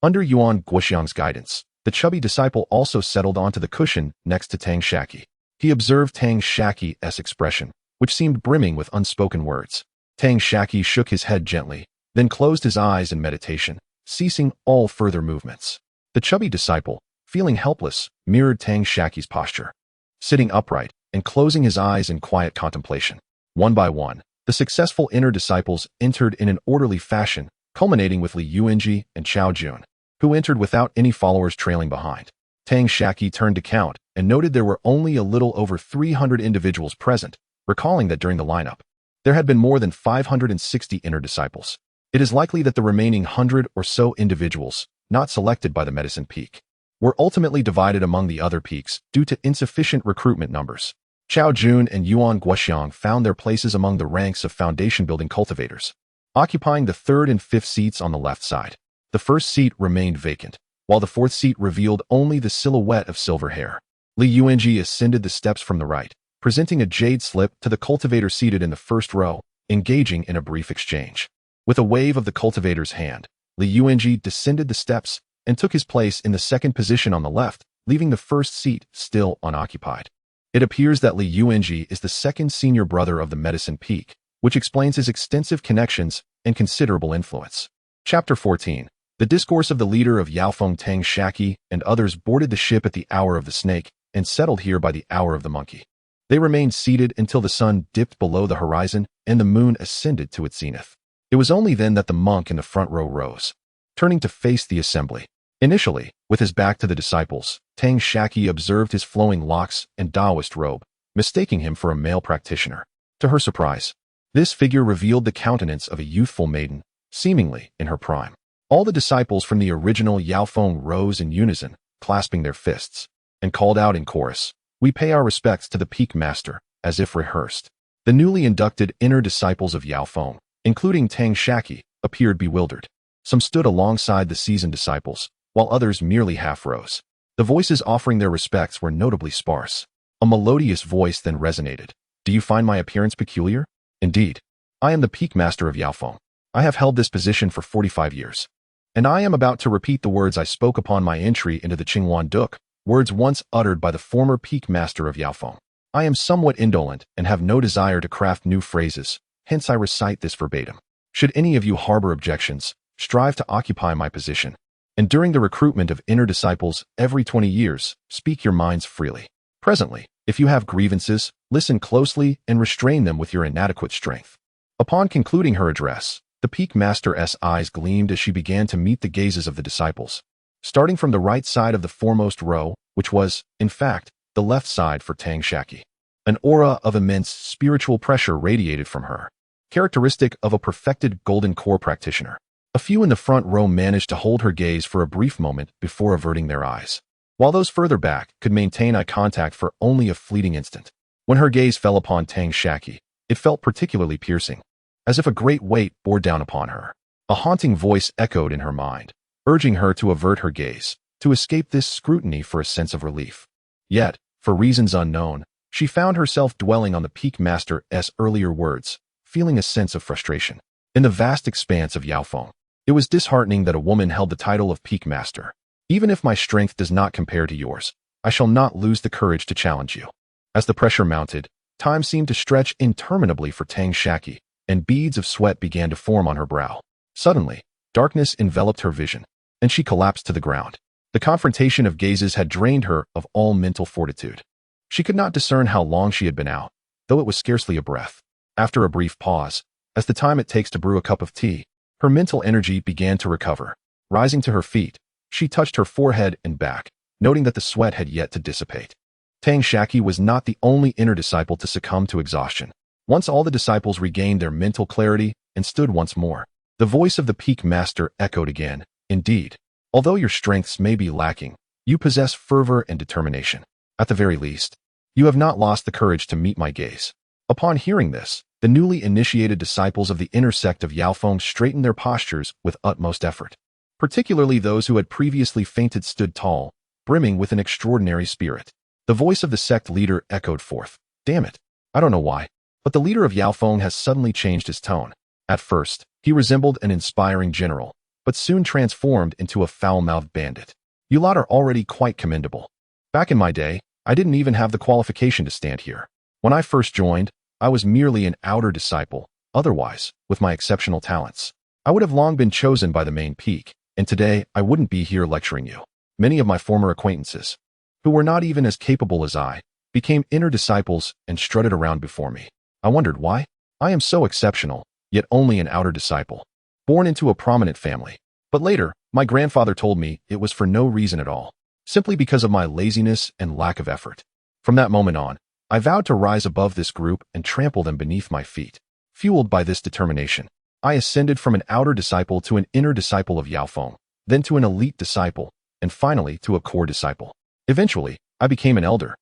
Under Yuan Guoxiang's guidance, the chubby disciple also settled onto the cushion next to Tang Shaqi. He observed Tang Shaqi's expression, which seemed brimming with unspoken words. Tang Shaqi shook his head gently, then closed his eyes in meditation, ceasing all further movements. The chubby disciple, feeling helpless, mirrored Tang Shaqi's posture, sitting upright and closing his eyes in quiet contemplation. One by one, the successful inner disciples entered in an orderly fashion, culminating with Li Yuanji and Chao Jun, who entered without any followers trailing behind. Tang Shaqi turned to count and noted there were only a little over 300 individuals present, recalling that during the lineup, there had been more than 560 inner disciples. It is likely that the remaining 100 or so individuals, not selected by the medicine peak, were ultimately divided among the other peaks due to insufficient recruitment numbers. Chao Jun and Yuan Guoxiang found their places among the ranks of foundation-building cultivators, occupying the 3rd and 5th seats on the left side. The first seat remained vacant, while the 4th seat revealed only the silhouette of silver hair. Li Yuanji ascended the steps from the right, presenting a jade slip to the cultivator seated in the first row, engaging in a brief exchange. With a wave of the cultivator's hand, Li Yuanji descended the steps and took his place in the 2nd position on the left, leaving the 1st seat still unoccupied. It appears that Li Yuanji is the 2nd senior brother of the medicine peak, which explains his extensive connections and considerable influence. Chapter 14. The discourse of the leader of Yaofeng Tang Shaqi and others boarded the ship at the hour of the snake and settled here by the hour of the monkey. They remained seated until the sun dipped below the horizon and the moon ascended to its zenith. It was only then that the monk in the front row rose, turning to face the assembly. Initially, with his back to the disciples, Tang Shaqi observed his flowing locks and Taoist robe, mistaking him for a male practitioner. To her surprise, this figure revealed the countenance of a youthful maiden, seemingly in her prime. All the disciples from the original Yaofeng rose in unison, clasping their fists, and called out in chorus, "We pay our respects to the peak master," as if rehearsed. The newly inducted inner disciples of Yaofeng, including Tang Shaqi, appeared bewildered. Some stood alongside the seasoned disciples, while others merely half rose. The voices offering their respects were notably sparse. A melodious voice then resonated. "Do you find my appearance peculiar? Indeed. I am the peak master of Yaofeng. I have held this position for 45 years. And I am about to repeat the words I spoke upon my entry into the Qinghuan Duk, words once uttered by the former peak master of Yaofeng. I am somewhat indolent and have no desire to craft new phrases, hence I recite this verbatim. Should any of you harbor objections, strive to occupy my position. And during the recruitment of inner disciples every 20 years, speak your minds freely. Presently, if you have grievances, listen closely and restrain them with your inadequate strength. Upon concluding her address, the peak master's eyes gleamed as she began to meet the gazes of the disciples. Starting from the right side of the foremost row, which was, in fact, the left side for Tang Shaqi. An aura of immense spiritual pressure radiated from her, characteristic of a perfected golden core practitioner. A few in the front row managed to hold her gaze for a brief moment before averting their eyes, while those further back could maintain eye contact for only a fleeting instant. When her gaze fell upon Tang Shaqi, it felt particularly piercing, as if a great weight bore down upon her. A haunting voice echoed in her mind, urging her to avert her gaze, to escape this scrutiny for a sense of relief. Yet, for reasons unknown, she found herself dwelling on the peak master's earlier words, feeling a sense of frustration. In the vast expanse of Yaofeng, it was disheartening that a woman held the title of peak master. Even if my strength does not compare to yours, I shall not lose the courage to challenge you. As the pressure mounted, time seemed to stretch interminably for Tang Shaqi, and beads of sweat began to form on her brow. Suddenly, darkness enveloped her vision, and she collapsed to the ground. The confrontation of gazes had drained her of all mental fortitude. She could not discern how long she had been out, though it was scarcely a breath. After a brief pause, as the time it takes to brew a cup of tea, her mental energy began to recover. Rising to her feet, she touched her forehead and back, noting that the sweat had yet to dissipate. Tang Shaqi was not the only inner disciple to succumb to exhaustion. Once all the disciples regained their mental clarity and stood once more, the voice of the peak master echoed again. Indeed, although your strengths may be lacking, you possess fervor and determination. At the very least, you have not lost the courage to meet my gaze. Upon hearing this, the newly initiated disciples of the inner sect of Yaofeng straightened their postures with utmost effort. Particularly those who had previously fainted stood tall, brimming with an extraordinary spirit. The voice of the sect leader echoed forth. Damn it, I don't know why, but the leader of Yaofeng has suddenly changed his tone. At first, he resembled an inspiring general, but soon transformed into a foul-mouthed bandit. You lot are already quite commendable. Back in my day, I didn't even have the qualification to stand here. When I first joined, I was merely an outer disciple. Otherwise, with my exceptional talents, I would have long been chosen by the main peak, and today I wouldn't be here lecturing you. Many of my former acquaintances, who were not even as capable as I, became inner disciples and strutted around before me. I wondered why. I am so exceptional, yet only an outer disciple, born into a prominent family. But later, my grandfather told me it was for no reason at all, simply because of my laziness and lack of effort. From that moment on, I vowed to rise above this group and trample them beneath my feet. Fueled by this determination, I ascended from an outer disciple to an inner disciple of Yaofeng, then to an elite disciple, and finally to a core disciple. Eventually, I became an elder,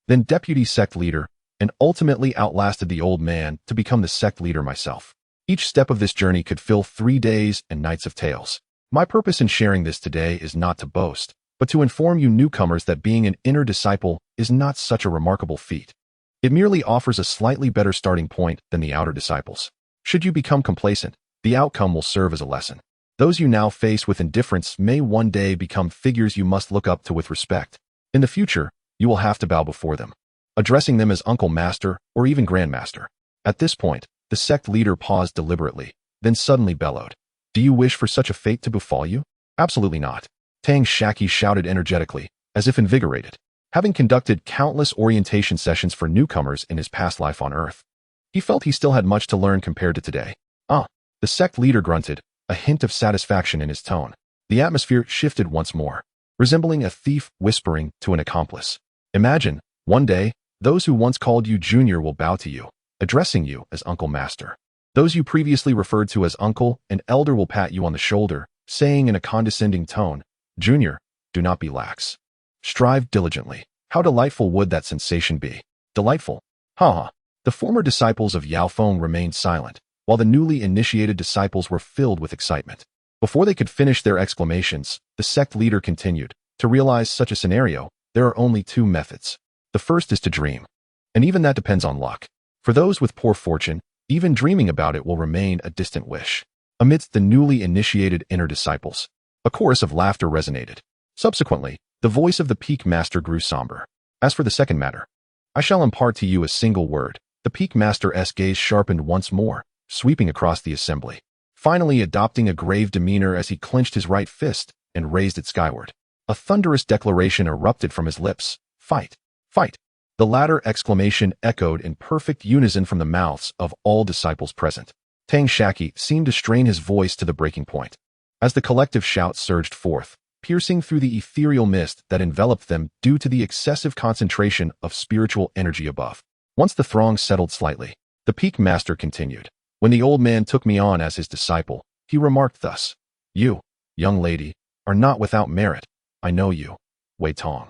then deputy sect leader, and ultimately outlasted the old man to become the sect leader myself. Each step of this journey could fill 3 days and nights of tales. My purpose in sharing this today is not to boast, but to inform you newcomers that being an inner disciple is not such a remarkable feat. It merely offers a slightly better starting point than the outer disciples. Should you become complacent, the outcome will serve as a lesson. Those you now face with indifference may one day become figures you must look up to with respect. In the future, you will have to bow before them, addressing them as Uncle Master or even Grandmaster. At this point, the sect leader paused deliberately, then suddenly bellowed. Do you wish for such a fate to befall you? Absolutely not. Tang Shaqi shouted energetically, as if invigorated. Having conducted countless orientation sessions for newcomers in his past life on Earth, he felt he still had much to learn compared to today. The sect leader grunted, a hint of satisfaction in his tone. The atmosphere shifted once more, resembling a thief whispering to an accomplice. Imagine, one day, those who once called you Junior will bow to you, addressing you as Uncle Master. Those you previously referred to as Uncle and Elder will pat you on the shoulder, saying in a condescending tone, Junior, do not be lax. Strive diligently. How delightful would that sensation be? Delightful. Ha! The former disciples of Yaofeng remained silent, while the newly initiated disciples were filled with excitement. Before they could finish their exclamations, the sect leader continued. To realize such a scenario, there are only 2 methods. The first is to dream, and even that depends on luck. For those with poor fortune, even dreaming about it will remain a distant wish. Amidst the newly initiated inner disciples, A chorus of laughter resonated. Subsequently, the voice of the Peak Master grew somber. As for the second matter, I shall impart to you a single word. The Peak Master's gaze sharpened once more, sweeping across the assembly, finally adopting a grave demeanor as he clenched his right fist and raised it skyward. A thunderous declaration erupted from his lips. Fight! Fight! The latter exclamation echoed in perfect unison from the mouths of all disciples present. Tang Shaqi seemed to strain his voice to the breaking point. As the collective shout surged forth, piercing through the ethereal mist that enveloped them due to the excessive concentration of spiritual energy above. Once the throng settled slightly, the Peak Master continued. When the old man took me on as his disciple, he remarked thus, "You, young lady, are not without merit. I know you, Wei Tong,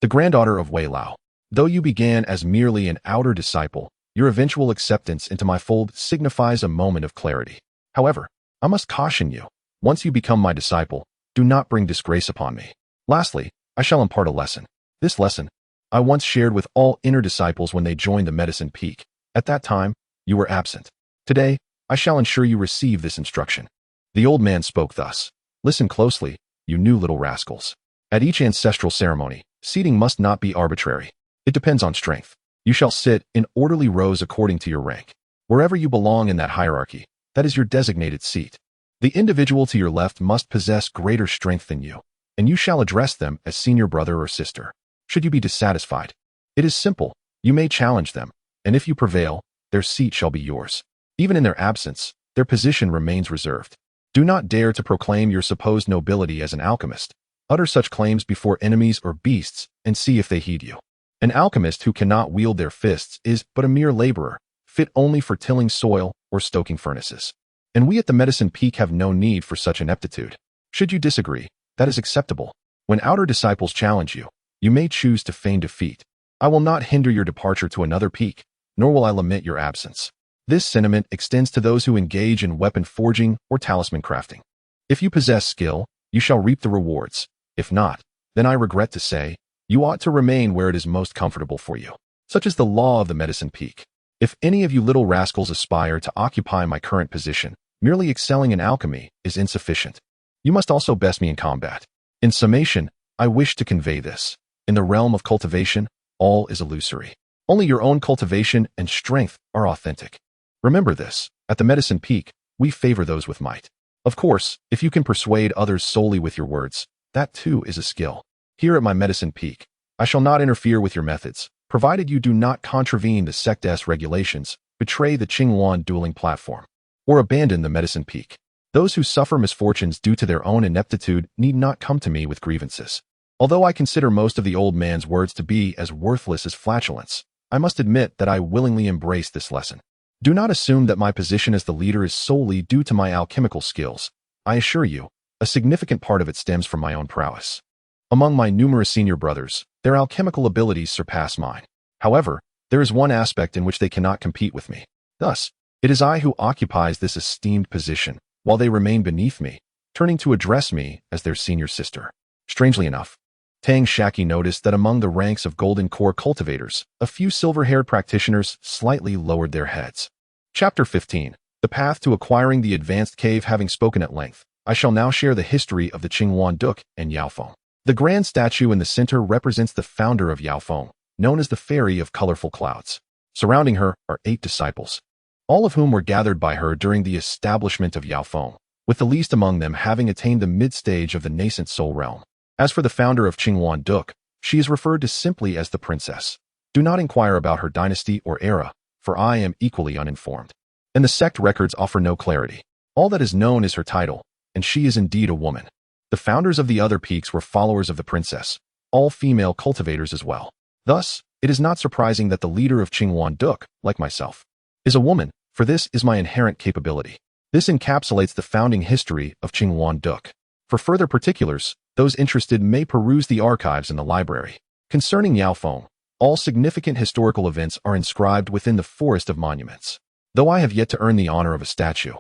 the granddaughter of Wei Lao. Though you began as merely an outer disciple, your eventual acceptance into my fold signifies a moment of clarity. However, I must caution you, once you become my disciple, do not bring disgrace upon me. Lastly, I shall impart a lesson. This lesson, I once shared with all inner disciples when they joined the Medicine Peak. At that time, you were absent. Today, I shall ensure you receive this instruction." The old man spoke thus. "Listen closely, you new little rascals. At each ancestral ceremony, seating must not be arbitrary. It depends on strength. You shall sit in orderly rows according to your rank. Wherever you belong in that hierarchy, that is your designated seat. The individual to your left must possess greater strength than you, and you shall address them as senior brother or sister. Should you be dissatisfied, it is simple. You may challenge them, and if you prevail, their seat shall be yours. Even in their absence, their position remains reserved. Do not dare to proclaim your supposed nobility as an alchemist. Utter such claims before enemies or beasts and see if they heed you. An alchemist who cannot wield their fists is but a mere laborer, fit only for tilling soil or stoking furnaces. And we at the Medicine Peak have no need for such ineptitude. Should you disagree, that is acceptable. When outer disciples challenge you, you may choose to feign defeat. I will not hinder your departure to another peak, nor will I lament your absence. This sentiment extends to those who engage in weapon forging or talisman crafting. If you possess skill, you shall reap the rewards. If not, then I regret to say, you ought to remain where it is most comfortable for you. Such is the law of the Medicine Peak. If any of you little rascals aspire to occupy my current position, merely excelling in alchemy is insufficient. You must also best me in combat. In summation, I wish to convey this. In the realm of cultivation, all is illusory. Only your own cultivation and strength are authentic. Remember this, at the Medicine Peak, we favor those with might. Of course, if you can persuade others solely with your words, that too is a skill. Here at my Medicine Peak, I shall not interfere with your methods, provided you do not contravene the sect's regulations, betray the Qingyuan dueling platform, or abandon the Medicine Peak. Those who suffer misfortunes due to their own ineptitude need not come to me with grievances. Although I consider most of the old man's words to be as worthless as flatulence, I must admit that I willingly embrace this lesson. Do not assume that my position as the leader is solely due to my alchemical skills. I assure you, a significant part of it stems from my own prowess. Among my numerous senior brothers, their alchemical abilities surpass mine. However, there is one aspect in which they cannot compete with me. Thus, it is I who occupies this esteemed position, while they remain beneath me, turning to address me as their senior sister. Strangely enough, Tang Shaqi noticed that among the ranks of golden core cultivators, a few silver-haired practitioners slightly lowered their heads. Chapter 15. The Path to Acquiring the Advanced Cave. Having spoken at length, I shall now share the history of the Qingyuan Duke and Yaofeng. The grand statue in the center represents the founder of Yaofeng, known as the Fairy of Colorful Clouds. Surrounding her are 8 disciples, all of whom were gathered by her during the establishment of Yaofeng, with the least among them having attained the mid-stage of the nascent soul realm. As for the founder of Qingyuan Duke, she is referred to simply as the princess. Do not inquire about her dynasty or era, for I am equally uninformed. And the sect records offer no clarity. All that is known is her title, and she is indeed a woman. The founders of the other peaks were followers of the princess, all female cultivators as well. Thus, it is not surprising that the leader of Qingyuan Duke, like myself, is a woman, for this is my inherent capability. This encapsulates the founding history of Qingyuan Duke. For further particulars, those interested may peruse the archives in the library. Concerning Yaofeng, all significant historical events are inscribed within the forest of monuments. Though I have yet to earn the honor of a statue,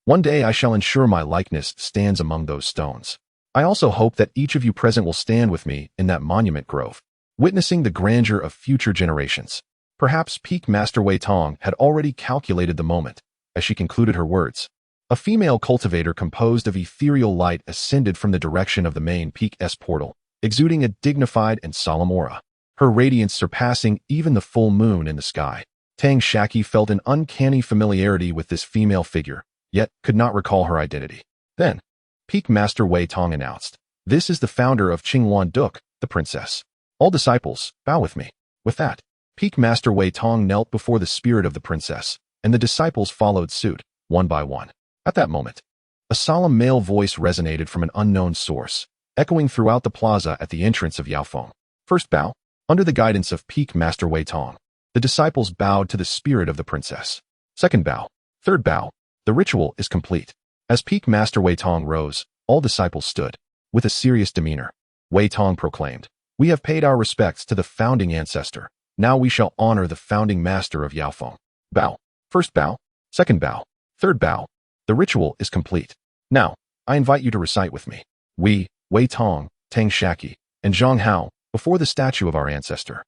one day I shall ensure my likeness stands among those stones. I also hope that each of you present will stand with me in that monument grove, witnessing the grandeur of future generations. Perhaps Peak Master Wei Tong had already calculated the moment, as she concluded her words. A female cultivator composed of ethereal light ascended from the direction of the main peak's portal, exuding a dignified and solemn aura, her radiance surpassing even the full moon in the sky. Tang Shaqi felt an uncanny familiarity with this female figure, yet could not recall her identity. Then, Peak Master Wei Tong announced, "This is the founder of Qingyuan Duk, the princess. All disciples, bow with me." With that, Peak Master Wei Tong knelt before the spirit of the princess, and the disciples followed suit, one by one. At that moment, a solemn male voice resonated from an unknown source, echoing throughout the plaza at the entrance of Yaofeng. First bow. Under the guidance of Peak Master Wei Tong, the disciples bowed to the spirit of the princess. Second bow. Third bow. The ritual is complete. As Peak Master Wei Tong rose, all disciples stood. With a serious demeanor, Wei Tong proclaimed, "We have paid our respects to the founding ancestor. Now we shall honor the founding master of Yaofeng." Bow. First bow. Second bow. Third bow. The ritual is complete. Now, I invite you to recite with me. We, Wei Tong, Tang Shaqi, and Zhang Hao, before the statue of our ancestor,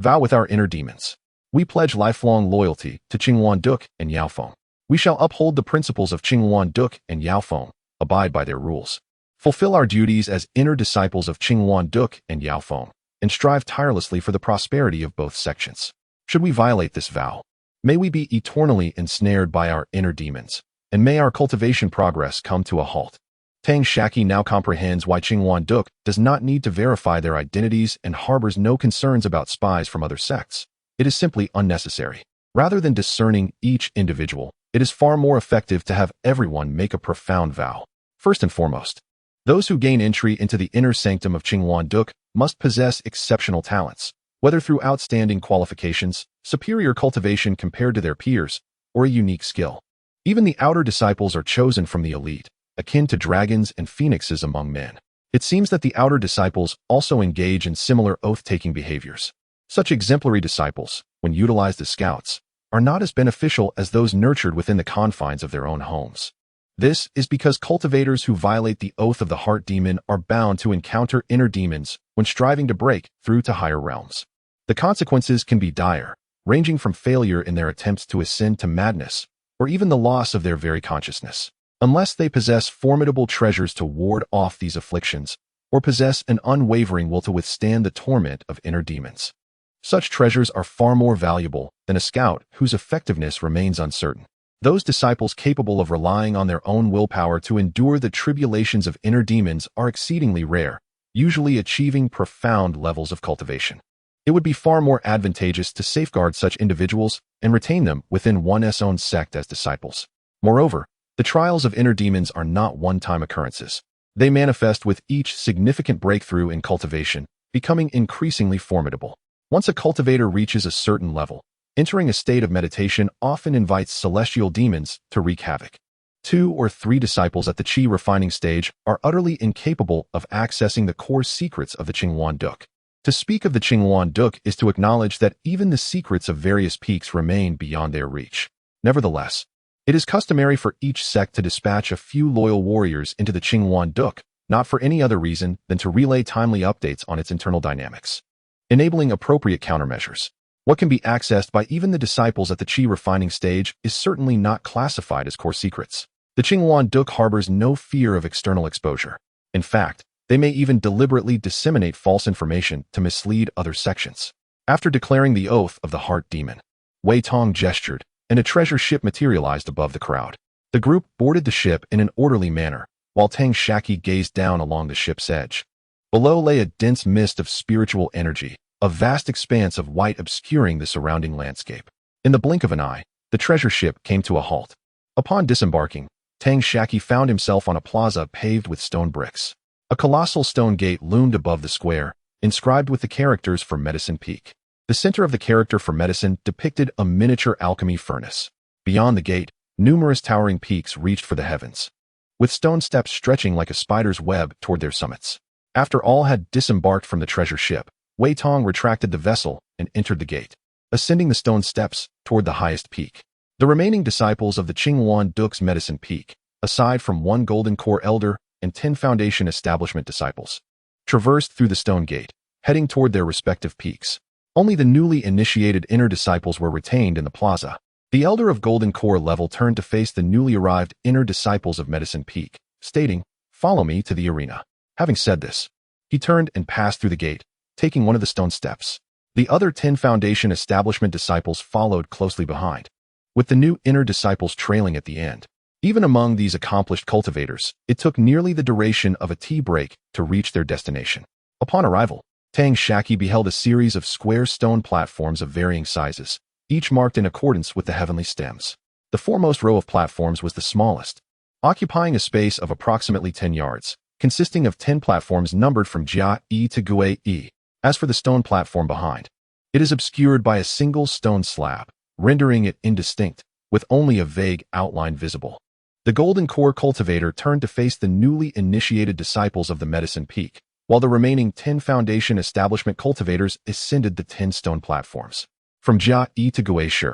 vow with our inner demons. We pledge lifelong loyalty to Qingyuan Duk and Yaofeng. We shall uphold the principles of Qingyuan Duk and Yaofeng, abide by their rules, fulfill our duties as inner disciples of Qingyuan Duk and Yaofeng, and strive tirelessly for the prosperity of both sections. Should we violate this vow, may we be eternally ensnared by our inner demons, and may our cultivation progress come to a halt. Tang Shaqi now comprehends why Qingyuan Duk does not need to verify their identities and harbors no concerns about spies from other sects. It is simply unnecessary. Rather than discerning each individual, it is far more effective to have everyone make a profound vow. First and foremost, those who gain entry into the inner sanctum of Qingyuan Duk must possess exceptional talents, whether through outstanding qualifications, superior cultivation compared to their peers, or a unique skill. Even the outer disciples are chosen from the elite, akin to dragons and phoenixes among men. It seems that the outer disciples also engage in similar oath-taking behaviors. Such exemplary disciples, when utilized as scouts, are not as beneficial as those nurtured within the confines of their own homes. This is because cultivators who violate the oath of the heart demon are bound to encounter inner demons when striving to break through to higher realms. The consequences can be dire, ranging from failure in their attempts to ascend to madness, or even the loss of their very consciousness. Unless they possess formidable treasures to ward off these afflictions, or possess an unwavering will to withstand the torment of inner demons. Such treasures are far more valuable than a scout whose effectiveness remains uncertain. Those disciples capable of relying on their own willpower to endure the tribulations of inner demons are exceedingly rare, usually achieving profound levels of cultivation. It would be far more advantageous to safeguard such individuals and retain them within one's own sect as disciples. Moreover, the trials of inner demons are not one-time occurrences. They manifest with each significant breakthrough in cultivation, becoming increasingly formidable. Once a cultivator reaches a certain level, entering a state of meditation often invites celestial demons to wreak havoc. 2 or 3 disciples at the Qi refining stage are utterly incapable of accessing the core secrets of the Qingyuan Duk. To speak of the Qingyuan Duk is to acknowledge that even the secrets of various peaks remain beyond their reach. Nevertheless, it is customary for each sect to dispatch a few loyal warriors into the Qingyuan Duk, not for any other reason than to relay timely updates on its internal dynamics, enabling appropriate countermeasures. What can be accessed by even the disciples at the Qi refining stage is certainly not classified as core secrets. The Qingyuan Duk harbors no fear of external exposure. In fact, they may even deliberately disseminate false information to mislead other sections. After declaring the oath of the heart demon, Wei Tong gestured, and a treasure ship materialized above the crowd. The group boarded the ship in an orderly manner, while Tang Shaqi gazed down along the ship's edge. Below lay a dense mist of spiritual energy, a vast expanse of white obscuring the surrounding landscape. In the blink of an eye, the treasure ship came to a halt. Upon disembarking, Tang Shaqi found himself on a plaza paved with stone bricks. A colossal stone gate loomed above the square, inscribed with the characters for Medicine Peak. The center of the character for medicine depicted a miniature alchemy furnace. Beyond the gate, numerous towering peaks reached for the heavens, with stone steps stretching like a spider's web toward their summits. After all had disembarked from the treasure ship, Wei Tong retracted the vessel and entered the gate, ascending the stone steps toward the highest peak. The remaining disciples of the Qingyuan Duk's Medicine Peak, aside from 1 Golden Core Elder and 10 Foundation Establishment disciples, traversed through the stone gate, heading toward their respective peaks. Only the newly initiated inner disciples were retained in the plaza. The Elder of Golden Core level turned to face the newly arrived inner disciples of Medicine Peak, stating, "Follow me to the arena." Having said this, he turned and passed through the gate, taking one of the stone steps. The other 10 Foundation Establishment disciples followed closely behind, with the new inner disciples trailing at the end. Even among these accomplished cultivators, it took nearly the duration of a tea break to reach their destination. Upon arrival, Tang Shaqi beheld a series of square stone platforms of varying sizes, each marked in accordance with the heavenly stems. The foremost row of platforms was the smallest, occupying a space of approximately 10 yards, consisting of 10 platforms numbered from Jia E to Gue E. As for the stone platform behind, it is obscured by a single stone slab, rendering it indistinct, with only a vague outline visible. The Golden Core cultivator turned to face the newly initiated disciples of the Medicine Peak, while the remaining 10 Foundation Establishment cultivators ascended the 10 stone platforms. From Jia E to Gue Shi,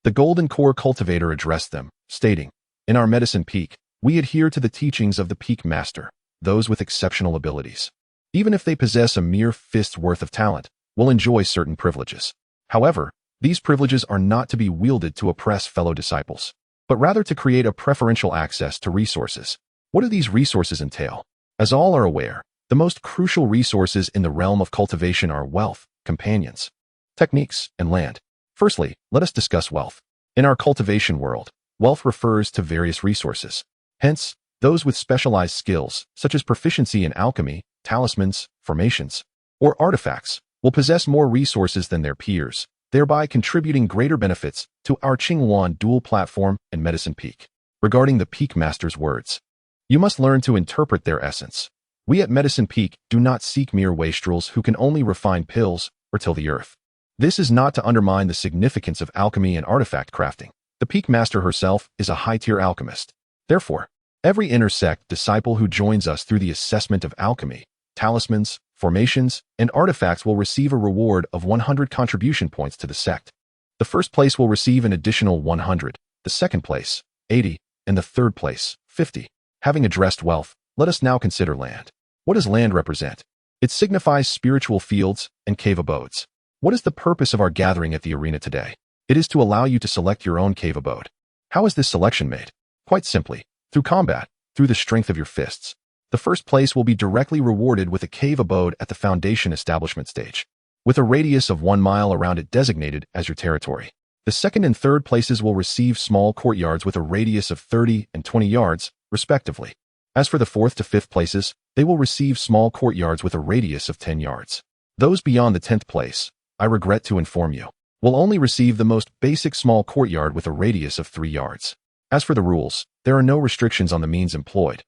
the Golden Core cultivator addressed them, stating, "In our Medicine Peak, we adhere to the teachings of the Peak Master. Those with exceptional abilities, even if they possess a mere fist's worth of talent, will enjoy certain privileges. However, these privileges are not to be wielded to oppress fellow disciples, but rather to create a preferential access to resources." What do these resources entail? As all are aware, the most crucial resources in the realm of cultivation are wealth, companions, techniques, and land. Firstly, let us discuss wealth. In our cultivation world, wealth refers to various resources. Hence, those with specialized skills, such as proficiency in alchemy, talismans, formations, or artifacts, will possess more resources than their peers, thereby contributing greater benefits to our Qingyuan dual platform and Medicine Peak. Regarding the Peak Master's words, you must learn to interpret their essence. We at Medicine Peak do not seek mere wastrels who can only refine pills or till the earth. This is not to undermine the significance of alchemy and artifact crafting. The Peak Master herself is a high-tier alchemist. Therefore, every inner sect disciple who joins us through the assessment of alchemy, talismans, formations, and artifacts will receive a reward of 100 contribution points to the sect. The first place will receive an additional 100, the second place, 80, and the third place, 50. Having addressed wealth, let us now consider land. What does land represent? It signifies spiritual fields and cave abodes. What is the purpose of our gathering at the arena today? It is to allow you to select your own cave abode. How is this selection made? Quite simply, through combat, through the strength of your fists. The first place will be directly rewarded with a cave abode at the Foundation Establishment stage, with a radius of 1 mile around it designated as your territory. The second and third places will receive small courtyards with a radius of 30 and 20 yards, respectively. As for the fourth to fifth places, they will receive small courtyards with a radius of 10 yards. Those beyond the 10th place, I regret to inform you, will only receive the most basic small courtyard with a radius of 3 yards. As for the rules, there are no restrictions on the means employed.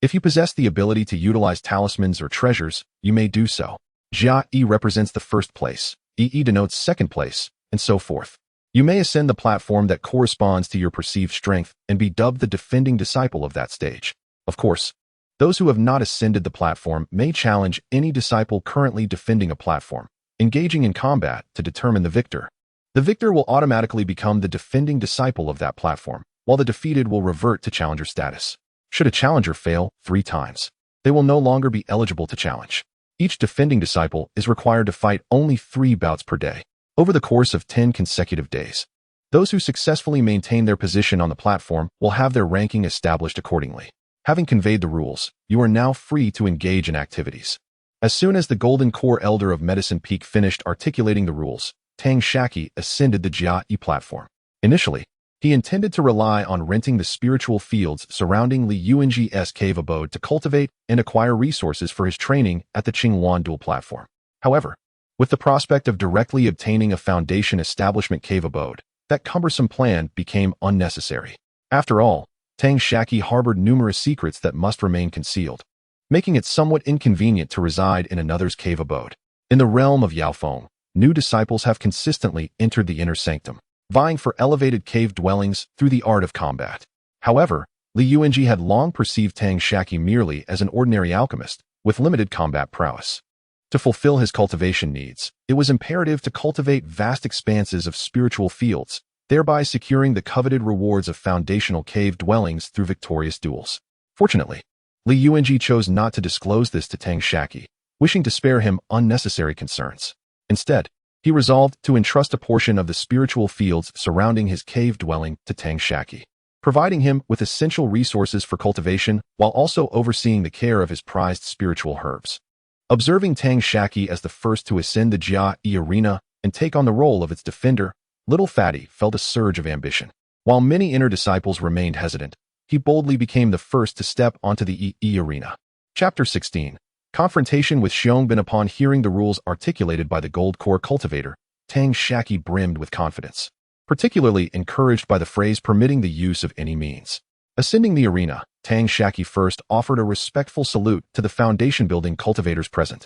If you possess the ability to utilize talismans or treasures, you may do so. Jia E represents the first place, EE denotes second place, and so forth. You may ascend the platform that corresponds to your perceived strength and be dubbed the defending disciple of that stage. Of course, those who have not ascended the platform may challenge any disciple currently defending a platform, engaging in combat to determine the victor. The victor will automatically become the defending disciple of that platform, while the defeated will revert to challenger status. Should a challenger fail 3 times, they will no longer be eligible to challenge. Each defending disciple is required to fight only 3 bouts per day, over the course of 10 consecutive days. Those who successfully maintain their position on the platform will have their ranking established accordingly. Having conveyed the rules, you are now free to engage in activities. As soon as the Golden Core Elder of Medicine Peak finished articulating the rules, Tang Shaqi ascended the Jia E platform. Initially, he intended to rely on renting the spiritual fields surrounding Li Yuanji's cave abode to cultivate and acquire resources for his training at the Qingyuan dual platform. However, with the prospect of directly obtaining a Foundation Establishment cave abode, that cumbersome plan became unnecessary. After all, Tang Shaqi harbored numerous secrets that must remain concealed, making it somewhat inconvenient to reside in another's cave abode. In the realm of Yaofeng, new disciples have consistently entered the inner sanctum, vying for elevated cave dwellings through the art of combat. However, Li Yuanji had long perceived Tang Shaqi merely as an ordinary alchemist with limited combat prowess. To fulfill his cultivation needs, it was imperative to cultivate vast expanses of spiritual fields, thereby securing the coveted rewards of foundational cave dwellings through victorious duels. Fortunately, Li Yuanji chose not to disclose this to Tang Shaqi, wishing to spare him unnecessary concerns. Instead, He resolved to entrust a portion of the spiritual fields surrounding his cave dwelling to Tang Shaqi, providing him with essential resources for cultivation while also overseeing the care of his prized spiritual herbs. Observing Tang Shaqi as the first to ascend the xianxia arena and take on the role of its defender, little Fatty felt a surge of ambition. While many inner disciples remained hesitant, he boldly became the first to step onto the arena. Chapter 16. Confrontation with Xianxia. Upon hearing the rules articulated by the Gold Core Cultivator, Tang Shaqi brimmed with confidence, particularly encouraged by the phrase permitting the use of any means. Ascending the arena, Tang Shaqi first offered a respectful salute to the foundation-building cultivators present,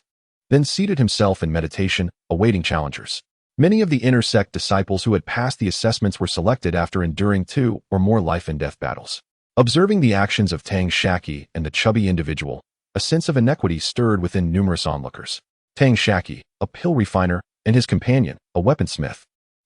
then seated himself in meditation, awaiting challengers. Many of the inner sect disciples who had passed the assessments were selected after enduring 2 or more life-and-death battles. Observing the actions of Tang Shaqi and the chubby individual, a sense of inequity stirred within numerous onlookers. Tang Shaqi, a pill refiner, and his companion, a weaponsmith,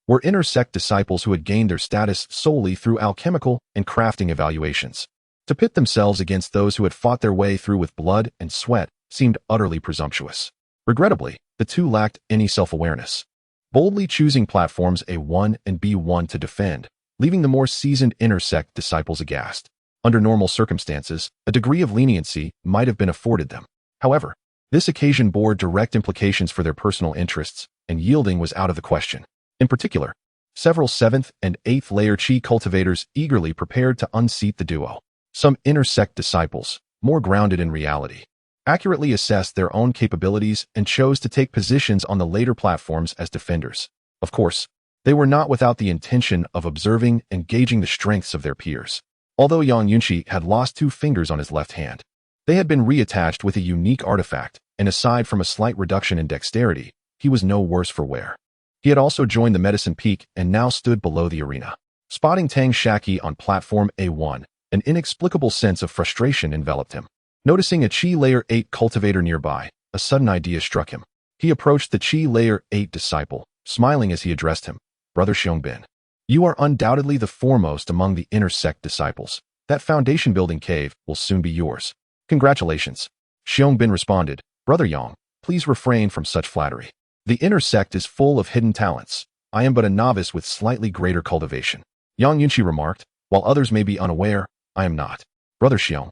were inner sect disciples who had gained their status solely through alchemical and crafting evaluations. To pit themselves against those who had fought their way through with blood and sweat seemed utterly presumptuous. Regrettably, the two lacked any self-awareness, boldly choosing platforms A1 and B1 to defend, leaving the more seasoned inner sect disciples aghast. Under normal circumstances, a degree of leniency might have been afforded them. However, this occasion bore direct implications for their personal interests, and yielding was out of the question. In particular, several 7th and 8th layer chi cultivators eagerly prepared to unseat the duo. Some inner sect disciples, more grounded in reality, accurately assessed their own capabilities and chose to take positions on the later platforms as defenders. Of course, they were not without the intention of observing and gauging the strengths of their peers. Although Xianxia had lost 2 fingers on his left hand, they had been reattached with a unique artifact, and aside from a slight reduction in dexterity, he was no worse for wear. He had also joined the medicine peak and now stood below the arena. Spotting Tang Shaqi on platform A1, an inexplicable sense of frustration enveloped him. Noticing a Chi Layer 8 cultivator nearby, a sudden idea struck him. He approached the Chi Layer 8 disciple, smiling as he addressed him. Brother Xianxia, you are undoubtedly the foremost among the inner sect disciples. That foundation-building cave will soon be yours. Congratulations. Xianxia responded, Brother Yang, please refrain from such flattery. The inner sect is full of hidden talents. I am but a novice with slightly greater cultivation. Xianxia remarked, while others may be unaware, I am not. Brother Xianxia,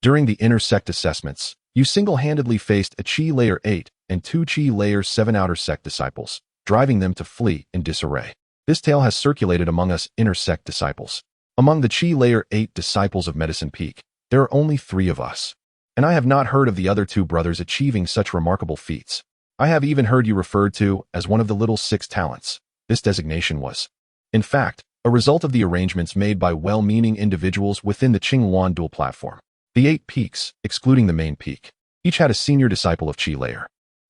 during the inner sect assessments, you single-handedly faced a Chi Layer 8 and 2 Chi Layer 7 outer sect disciples, driving them to flee in disarray. This tale has circulated among us inner sect disciples. Among the Chi Layer 8 disciples of Medicine Peak, there are only 3 of us, and I have not heard of the other 2 brothers achieving such remarkable feats. I have even heard you referred to as one of the little 6 talents. This designation was, in fact, a result of the arrangements made by well-meaning individuals within the Qinghuan dual platform. The 8 peaks, excluding the main peak, each had a senior disciple of Chi Layer,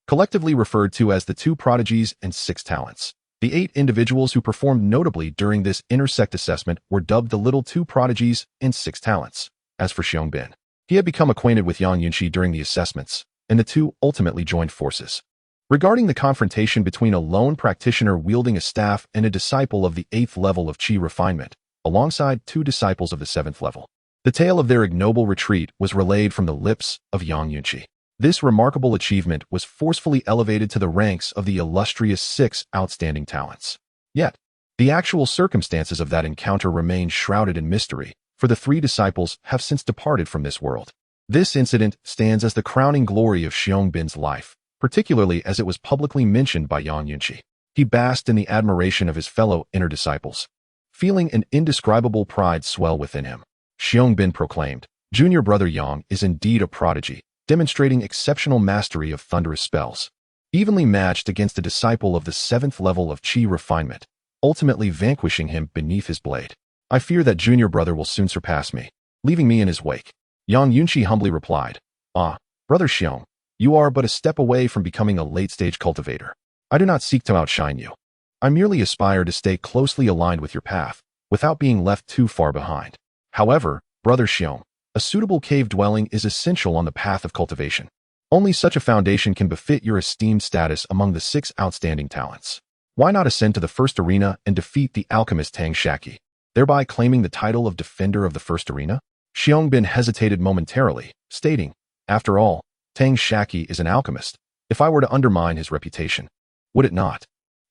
collectively referred to as the 2 prodigies and 6 talents. The 8 individuals who performed notably during this inner sect assessment were dubbed the little 2 prodigies and 6 talents. As for Xianxia, he had become acquainted with Xianxia during the assessments, and the 2 ultimately joined forces. Regarding the confrontation between a lone practitioner wielding a staff and a disciple of the 8th level of Qi refinement, alongside 2 disciples of the 7th level, the tale of their ignoble retreat was relayed from the lips of Xianxia. This remarkable achievement was forcefully elevated to the ranks of the illustrious 6 outstanding talents. Yet, the actual circumstances of that encounter remain shrouded in mystery, for the 3 disciples have since departed from this world. This incident stands as the crowning glory of Xianxia's life, particularly as it was publicly mentioned by Xianxia. He basked in the admiration of his fellow inner disciples, feeling an indescribable pride swell within him. Xianxia proclaimed, Junior Brother Yang is indeed a prodigy, demonstrating exceptional mastery of thunderous spells, evenly matched against a disciple of the 7th level of Qi refinement, ultimately vanquishing him beneath his blade. I fear that Junior Brother will soon surpass me, leaving me in his wake. Xianxia humbly replied, Brother Xianxia, you are but a step away from becoming a late-stage cultivator. I do not seek to outshine you. I merely aspire to stay closely aligned with your path, without being left too far behind. However, Brother Xianxia, a suitable cave dwelling is essential on the path of cultivation. Only such a foundation can befit your esteemed status among the 6 outstanding talents. Why not ascend to the first arena and defeat the alchemist Tang Shaqi, thereby claiming the title of defender of the first arena? Xianxia hesitated momentarily, stating, After all, Tang Shaqi is an alchemist. If I were to undermine his reputation, would it not?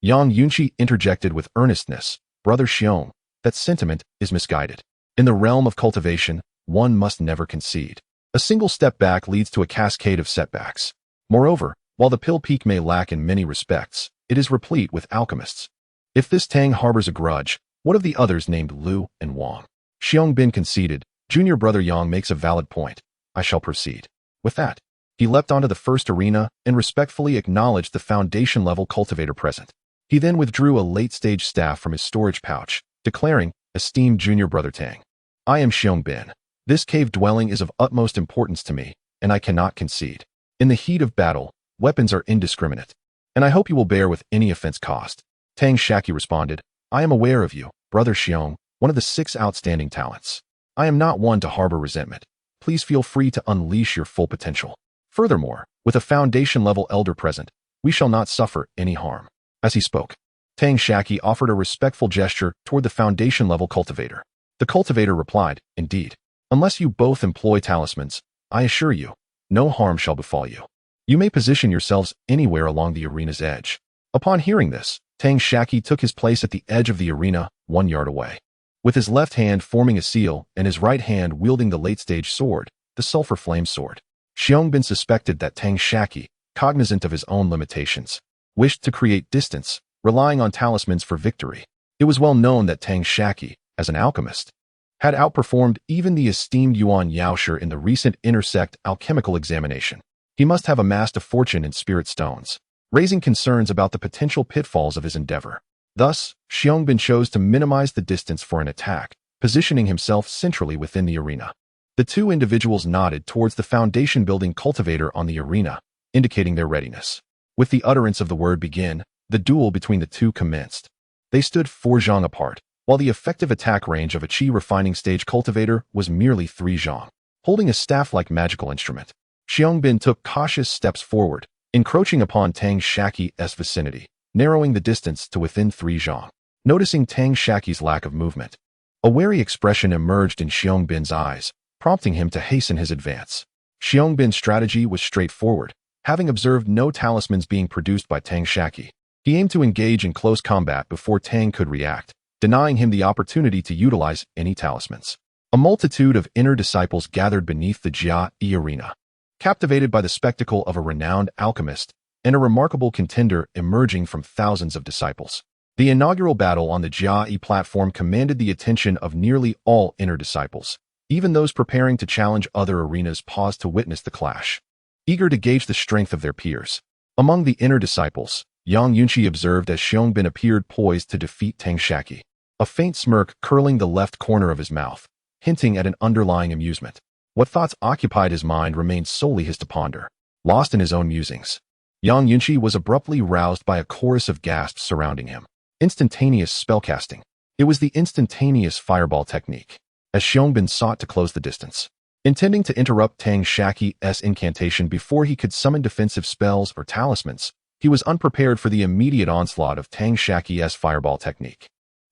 Yang Yunqi interjected with earnestness. Brother Xiong, that sentiment is misguided. In the realm of cultivation, one must never concede. A single step back leads to a cascade of setbacks. Moreover, while the Pill Peak may lack in many respects, it is replete with alchemists. If this Tang harbors a grudge, what of the others named Liu and Wang? Xiong Bin conceded. Junior brother Yang makes a valid point. I shall proceed. With that, he leapt onto the first arena and respectfully acknowledged the foundation-level cultivator present. He then withdrew a late-stage staff from his storage pouch, declaring, Esteemed Junior Brother Tang, I am Xiong Bin. This cave dwelling is of utmost importance to me, and I cannot concede. In the heat of battle, weapons are indiscriminate, and I hope you will bear with any offense caused. Tang Shaqi responded, I am aware of you, Brother Xiong, one of the 6 outstanding talents. I am not one to harbor resentment. Please feel free to unleash your full potential. Furthermore, with a foundation-level elder present, we shall not suffer any harm. As he spoke, Tang Shaqi offered a respectful gesture toward the foundation-level cultivator. The cultivator replied, Indeed. Unless you both employ talismans, I assure you, no harm shall befall you. You may position yourselves anywhere along the arena's edge. Upon hearing this, Tang Shaqi took his place at the edge of the arena, 1 yard away. With his left hand forming a seal and his right hand wielding the late-stage sword, the Sulphur Flame Sword, Xiong Bin suspected that Tang Shaqi, cognizant of his own limitations, wished to create distance, relying on talismans for victory. It was well known that Tang Shaqi, as an alchemist, had outperformed even the esteemed Yuan Yaosher in the recent intersect alchemical examination. He must have amassed a fortune in spirit stones, raising concerns about the potential pitfalls of his endeavor. Thus, Xiong Bin chose to minimize the distance for an attack, positioning himself centrally within the arena. The two individuals nodded towards the foundation-building cultivator on the arena, indicating their readiness. With the utterance of the word begin, the duel between the two commenced. They stood 4 zhang apart, while the effective attack range of a qi refining stage cultivator was merely 3 zhang. Holding a staff-like magical instrument, Xiong Bin took cautious steps forward, encroaching upon Tang Shaqi's vicinity, narrowing the distance to within 3 zhang. Noticing Tang Shaqi's lack of movement, a wary expression emerged in Xiong Bin's eyes, prompting him to hasten his advance. Xiong Bin's strategy was straightforward. Having observed no talismans being produced by Tang Shaqi, he aimed to engage in close combat before Tang could react, denying him the opportunity to utilize any talismans. A multitude of inner disciples gathered beneath the Jia Yi arena, captivated by the spectacle of a renowned alchemist and a remarkable contender emerging from thousands of disciples. The inaugural battle on the Jia Yi platform commanded the attention of nearly all inner disciples. Even those preparing to challenge other arenas paused to witness the clash, eager to gauge the strength of their peers. Among the inner disciples, Yang Yunqi observed as Xiong Bin appeared poised to defeat Tang Shaqi, a faint smirk curling the left corner of his mouth, hinting at an underlying amusement. What thoughts occupied his mind remained solely his to ponder. Lost in his own musings, Yang Yunqi was abruptly roused by a chorus of gasps surrounding him. Instantaneous spellcasting. It was the instantaneous fireball technique, as Xiong Bin sought to close the distance. Intending to interrupt Tang Shaqi's incantation before he could summon defensive spells or talismans, he was unprepared for the immediate onslaught of Tang Shaqi's fireball technique.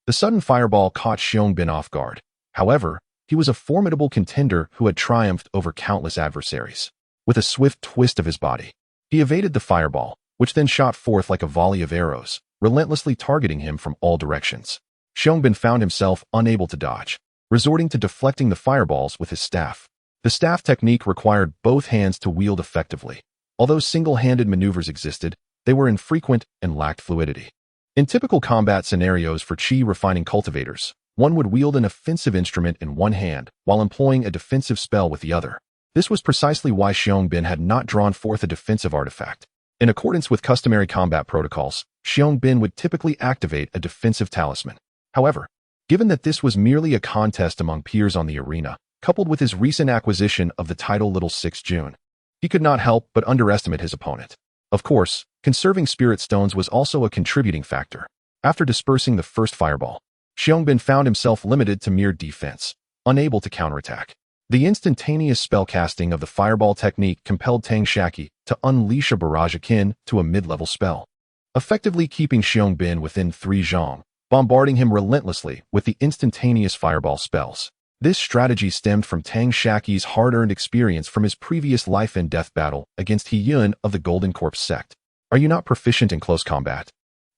The sudden fireball caught Xiong Bin off guard. However, he was a formidable contender who had triumphed over countless adversaries. With a swift twist of his body, he evaded the fireball, which then shot forth like a volley of arrows, relentlessly targeting him from all directions. Xiong Bin found himself unable to dodge, resorting to deflecting the fireballs with his staff. The staff technique required both hands to wield effectively. Although single-handed maneuvers existed, they were infrequent and lacked fluidity. In typical combat scenarios for qi refining cultivators, one would wield an offensive instrument in one hand while employing a defensive spell with the other. This was precisely why Xiong Bin had not drawn forth a defensive artifact. In accordance with customary combat protocols, Xiong Bin would typically activate a defensive talisman. However, given that this was merely a contest among peers on the arena, coupled with his recent acquisition of the title Little 6 June, he could not help but underestimate his opponent. Of course, conserving spirit stones was also a contributing factor. After dispersing the first fireball, Xiong Bin found himself limited to mere defense, unable to counterattack. The instantaneous spellcasting of the fireball technique compelled Tang Shaqi to unleash a barrage akin to a mid-level spell, effectively keeping Xiong Bin within 3 zhang, bombarding him relentlessly with the instantaneous fireball spells. This strategy stemmed from Tang Shaqi's hard-earned experience from his previous life-and-death battle against He Yun of the Golden Corpse sect. Are you not proficient in close combat?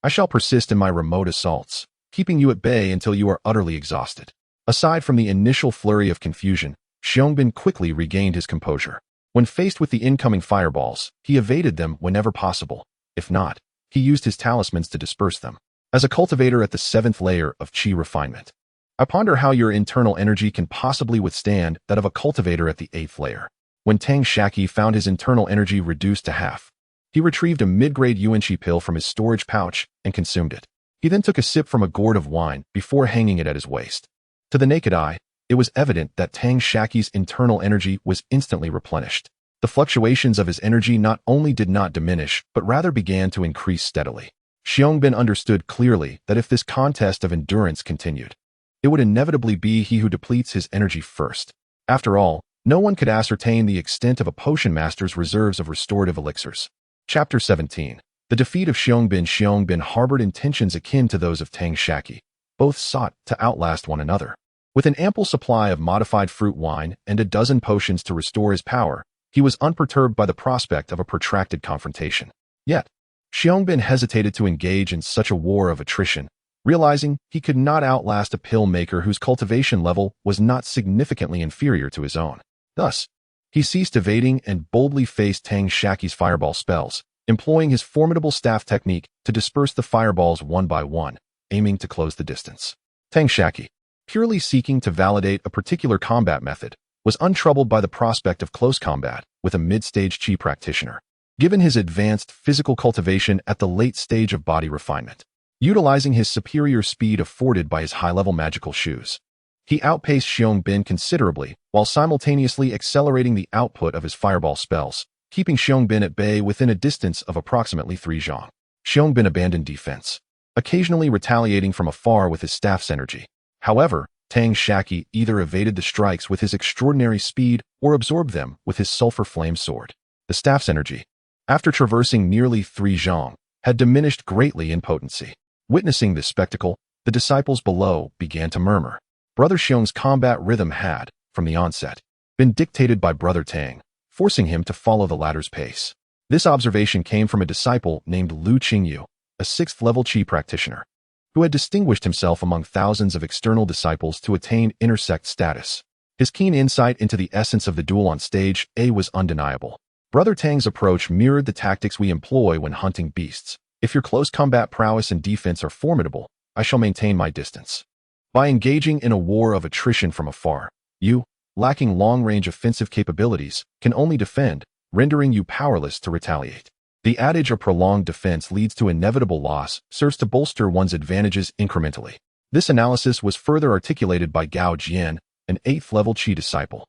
I shall persist in my remote assaults, keeping you at bay until you are utterly exhausted. Aside from the initial flurry of confusion, Xiangbin quickly regained his composure. When faced with the incoming fireballs, he evaded them whenever possible. If not, he used his talismans to disperse them. As a cultivator at the 7th layer of Qi refinement, I ponder how your internal energy can possibly withstand that of a cultivator at the 8th layer. When Tang Shaqi found his internal energy reduced to half, he retrieved a mid-grade xianxia pill from his storage pouch and consumed it. He then took a sip from a gourd of wine before hanging it at his waist. To the naked eye, it was evident that Tang Shaqi's internal energy was instantly replenished. The fluctuations of his energy not only did not diminish, but rather began to increase steadily. Xiangbin understood clearly that if this contest of endurance continued, it would inevitably be he who depletes his energy first. After all, no one could ascertain the extent of a potion master's reserves of restorative elixirs. Chapter 17. The defeat of Xiangbin. Xiangbin harbored intentions akin to those of Tang Shaqi. Both sought to outlast one another. With an ample supply of modified fruit wine and a dozen potions to restore his power, he was unperturbed by the prospect of a protracted confrontation. Yet, Xiangbin hesitated to engage in such a war of attrition, realizing he could not outlast a pill maker whose cultivation level was not significantly inferior to his own. Thus, he ceased evading and boldly faced Tang Shaqi's fireball spells, employing his formidable staff technique to disperse the fireballs one by one, aiming to close the distance. Tang Shaqi, purely seeking to validate a particular combat method, was untroubled by the prospect of close combat with a mid-stage Qi practitioner. Given his advanced physical cultivation at the late stage of body refinement, utilizing his superior speed afforded by his high-level magical shoes, he outpaced Xiangbin considerably while simultaneously accelerating the output of his fireball spells, keeping Xiangbin at bay within a distance of approximately 3 zhang. Xiangbin abandoned defense, occasionally retaliating from afar with his staff's energy. However, Tang Shaqi either evaded the strikes with his extraordinary speed or absorbed them with his sulfur flame sword. The staff's energy, after traversing nearly 3 zhang, had diminished greatly in potency. Witnessing this spectacle, the disciples below began to murmur. Brother Xiong's combat rhythm had, from the onset, been dictated by Brother Tang, forcing him to follow the latter's pace. This observation came from a disciple named Lu Qingyu, a 6th-level Qi practitioner, who had distinguished himself among thousands of external disciples to attain intersect status. His keen insight into the essence of the duel on stage A was undeniable. Brother Tang's approach mirrored the tactics we employ when hunting beasts. If your close combat prowess and defense are formidable, I shall maintain my distance. By engaging in a war of attrition from afar, you, lacking long-range offensive capabilities, can only defend, rendering you powerless to retaliate. The adage of prolonged defense leads to inevitable loss serves to bolster one's advantages incrementally. This analysis was further articulated by Gao Jian, an 8th-level Qi disciple,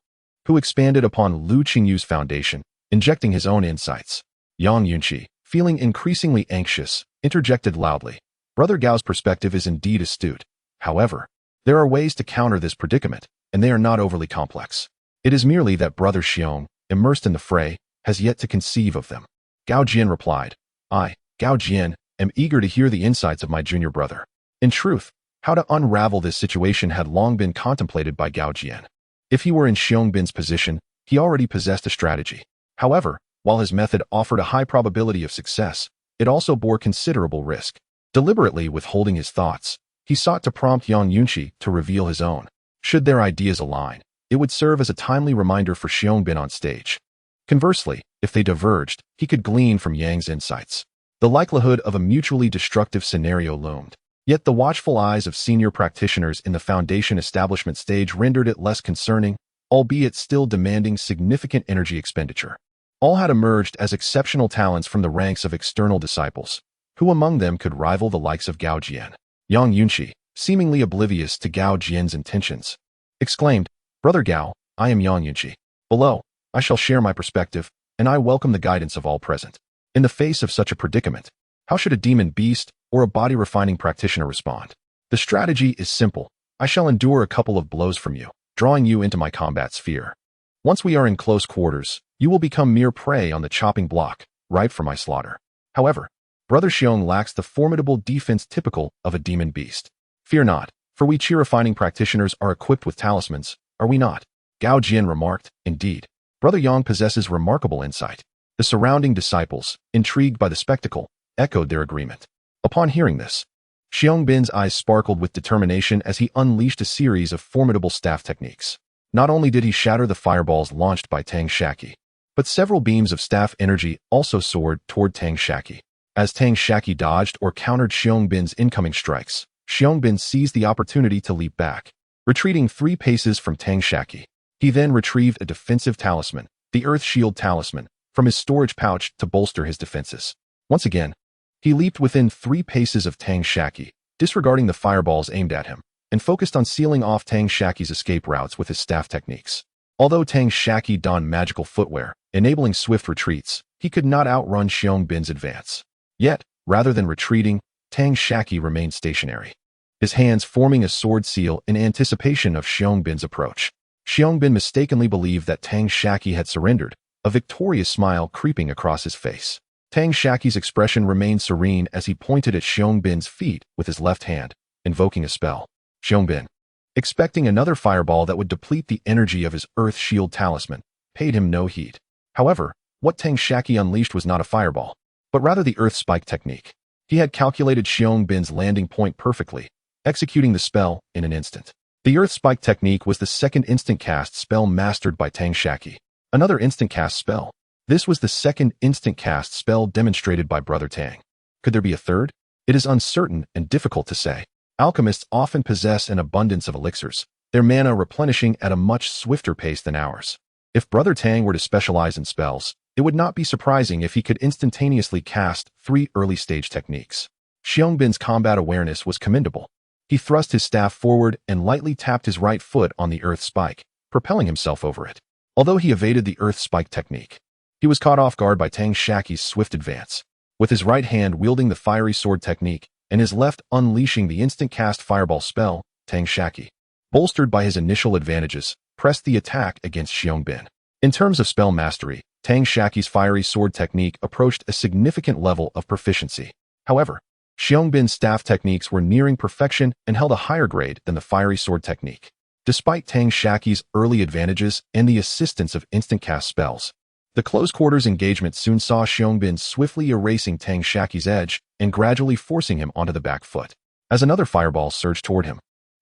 who expanded upon Lu Qingyu's foundation, injecting his own insights. Yang Yunqi, feeling increasingly anxious, interjected loudly. Brother Gao's perspective is indeed astute. However, there are ways to counter this predicament, and they are not overly complex. It is merely that Brother Xiong, immersed in the fray, has yet to conceive of them. Gao Jian replied, I, Gao Jian, am eager to hear the insights of my junior brother. In truth, how to unravel this situation had long been contemplated by Gao Jian. If he were in Xiangbin's position, he already possessed a strategy. However, while his method offered a high probability of success, it also bore considerable risk. Deliberately withholding his thoughts, he sought to prompt Yang Yunqi to reveal his own. Should their ideas align, it would serve as a timely reminder for Xiangbin on stage. Conversely, if they diverged, he could glean from Yang's insights. The likelihood of a mutually destructive scenario loomed. Yet the watchful eyes of senior practitioners in the Foundation establishment stage rendered it less concerning, albeit still demanding significant energy expenditure. All had emerged as exceptional talents from the ranks of external disciples. Who among them could rival the likes of Gao Jian? Yang Yunqi, seemingly oblivious to Gao Jian's intentions, exclaimed, Brother Gao, I am Yang Yunqi. Below, I shall share my perspective, and I welcome the guidance of all present. In the face of such a predicament, how should a demon beast or a body-refining practitioner respond? The strategy is simple. I shall endure a couple of blows from you, drawing you into my combat sphere. Once we are in close quarters, you will become mere prey on the chopping block, ripe for my slaughter. However, Brother Xiong lacks the formidable defense typical of a demon beast. Fear not, for we Qi refining practitioners are equipped with talismans, are we not? Gao Jian remarked, indeed. Brother Yang possesses remarkable insight. The surrounding disciples, intrigued by the spectacle, echoed their agreement. Upon hearing this, Xiangbin's eyes sparkled with determination as he unleashed a series of formidable staff techniques. Not only did he shatter the fireballs launched by Tang Shaqi, but several beams of staff energy also soared toward Tang Shaqi. As Tang Shaqi dodged or countered Xiangbin's incoming strikes, Xiangbin seized the opportunity to leap back, retreating 3 paces from Tang Shaqi. He then retrieved a defensive talisman, the Earth Shield Talisman, from his storage pouch to bolster his defenses. Once again, he leaped within 3 paces of Tang Shaqi, disregarding the fireballs aimed at him, and focused on sealing off Tang Shaqi's escape routes with his staff techniques. Although Tang Shaqi donned magical footwear, enabling swift retreats, he could not outrun Xiangbin's advance. Yet, rather than retreating, Tang Shaqi remained stationary, his hands forming a sword seal in anticipation of Xiangbin's approach. Xiangbin mistakenly believed that Tang Shaqi had surrendered, a victorious smile creeping across his face. Tang Shaqi's expression remained serene as he pointed at Xiangbin's feet with his left hand, invoking a spell. Xiangbin, expecting another fireball that would deplete the energy of his Earth Shield Talisman, paid him no heed. However, what Tang Shaqi unleashed was not a fireball, but rather the Earth Spike technique. He had calculated Xiangbin's landing point perfectly, executing the spell in an instant. The Earth Spike technique was the second instant cast spell mastered by Tang Shaqi. Another instant cast spell. This was the second instant cast spell demonstrated by Brother Tang. Could there be a third? It is uncertain and difficult to say. Alchemists often possess an abundance of elixirs, their mana replenishing at a much swifter pace than ours. If Brother Tang were to specialize in spells, it would not be surprising if he could instantaneously cast 3 early-stage techniques. Xiangbin's combat awareness was commendable. He thrust his staff forward and lightly tapped his right foot on the Earth Spike, propelling himself over it. Although he evaded the Earth Spike technique, he was caught off guard by Tang Shaqi's swift advance. With his right hand wielding the fiery sword technique and his left unleashing the instant cast fireball spell, Tang Shaqi, bolstered by his initial advantages, pressed the attack against Xiangbin. In terms of spell mastery, Tang Shaqi's fiery sword technique approached a significant level of proficiency. However, Xiangbin's staff techniques were nearing perfection and held a higher grade than the fiery sword technique. Despite Tang Shaqi's early advantages and the assistance of instant cast spells, the close-quarters engagement soon saw Xiangbin swiftly erasing Tang Shaqi's edge and gradually forcing him onto the back foot. As another fireball surged toward him,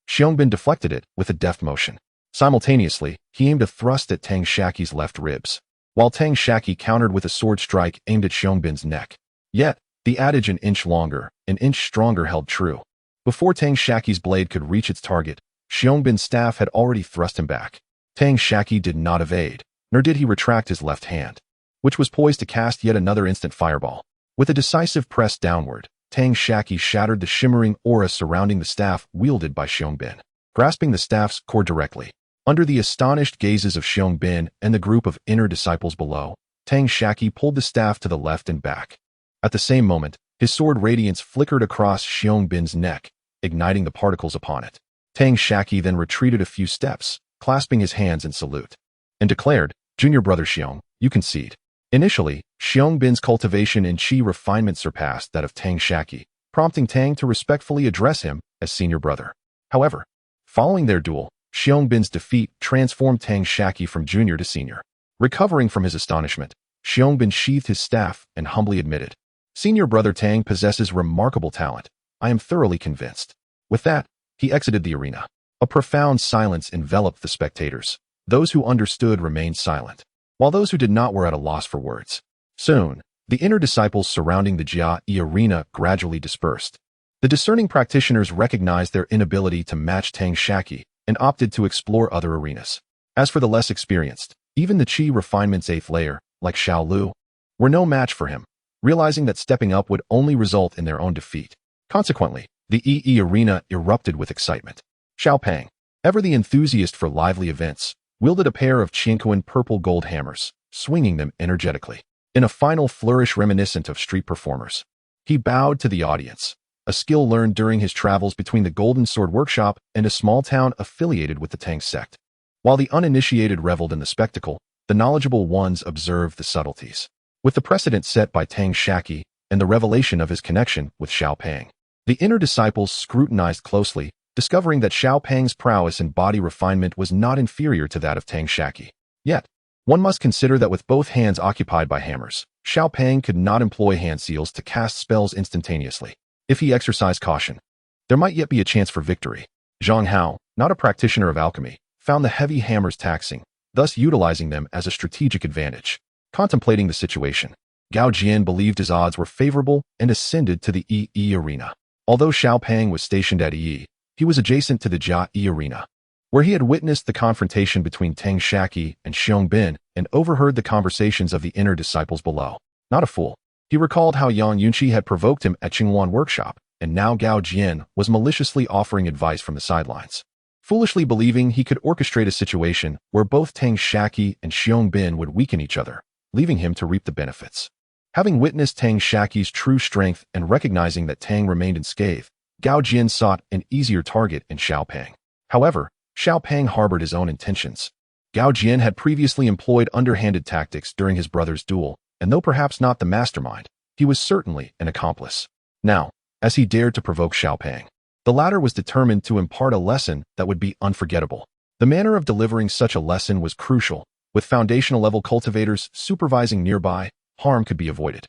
Xiangbin deflected it with a deft motion. Simultaneously, he aimed a thrust at Tang Shaqi's left ribs, while Tang Shaqi countered with a sword strike aimed at Xiangbin's neck. Yet, the adage an inch longer, an inch stronger held true. Before Tang Shaqi's blade could reach its target, Xiangbin's staff had already thrust him back. Tang Shaqi did not evade, nor did he retract his left hand, which was poised to cast yet another instant fireball. With a decisive press downward, Tang Shaqi shattered the shimmering aura surrounding the staff wielded by Xiangbin, grasping the staff's core directly. Under the astonished gazes of Xiangbin and the group of inner disciples below, Tang Shaqi pulled the staff to the left and back. At the same moment, his sword radiance flickered across Xiangbin's neck, igniting the particles upon it. Tang Shaqi then retreated a few steps, clasping his hands in salute, and declared, "Junior brother Xiang, you concede." Initially, Xiangbin's cultivation and chi refinement surpassed that of Tang Shaqi, prompting Tang to respectfully address him as senior brother. However, following their duel, Xiangbin's defeat transformed Tang Shaqi from junior to senior. Recovering from his astonishment, Xiangbin sheathed his staff and humbly admitted, "Senior brother Tang possesses remarkable talent. I am thoroughly convinced." With that, he exited the arena. A profound silence enveloped the spectators. Those who understood remained silent, while those who did not were at a loss for words. Soon, the inner disciples surrounding the xianxia arena gradually dispersed. The discerning practitioners recognized their inability to match Tang Shaqi and opted to explore other arenas. As for the less experienced, even the chi refinement's 8th layer, like Xiao Lu, were no match for him, realizing that stepping up would only result in their own defeat. Consequently, the arena erupted with excitement. Xiao Pang, ever the enthusiast for lively events, wielded a pair of Qianquan purple gold hammers, swinging them energetically. In a final flourish reminiscent of street performers, he bowed to the audience, a skill learned during his travels between the Golden Sword Workshop and a small town affiliated with the Tang sect. While the uninitiated reveled in the spectacle, the knowledgeable ones observed the subtleties. With the precedent set by Tang Shaqi and the revelation of his connection with Xiao Pang, the inner disciples scrutinized closely, discovering that Xiao Pang's prowess in body refinement was not inferior to that of Tang Shaqi. Yet, one must consider that with both hands occupied by hammers, Xiao Pang could not employ hand seals to cast spells instantaneously. If he exercised caution, there might yet be a chance for victory. Zhang Hao, not a practitioner of alchemy, found the heavy hammers taxing, thus utilizing them as a strategic advantage. Contemplating the situation, Gao Jian believed his odds were favorable and ascended to the Yi arena. Although Xiao Pang was stationed at Yi, he was adjacent to the Jia Yi arena, where he had witnessed the confrontation between Tang Shaqi and Xiong Bin and overheard the conversations of the inner disciples below. Not a fool, he recalled how Yang Yunqi had provoked him at Qingwan workshop, and now Gao Jian was maliciously offering advice from the sidelines. Foolishly believing he could orchestrate a situation where both Tang Shaqi and Xiong Bin would weaken each other, leaving him to reap the benefits. Having witnessed Tang Shaqi's true strength and recognizing that Tang remained unscathed, Gao Jian sought an easier target in Xiao Pang. However, Xiao Pang harbored his own intentions. Gao Jian had previously employed underhanded tactics during his brother's duel, and though perhaps not the mastermind, he was certainly an accomplice. Now, as he dared to provoke Xiao Pang, the latter was determined to impart a lesson that would be unforgettable. The manner of delivering such a lesson was crucial. With foundational-level cultivators supervising nearby, harm could be avoided.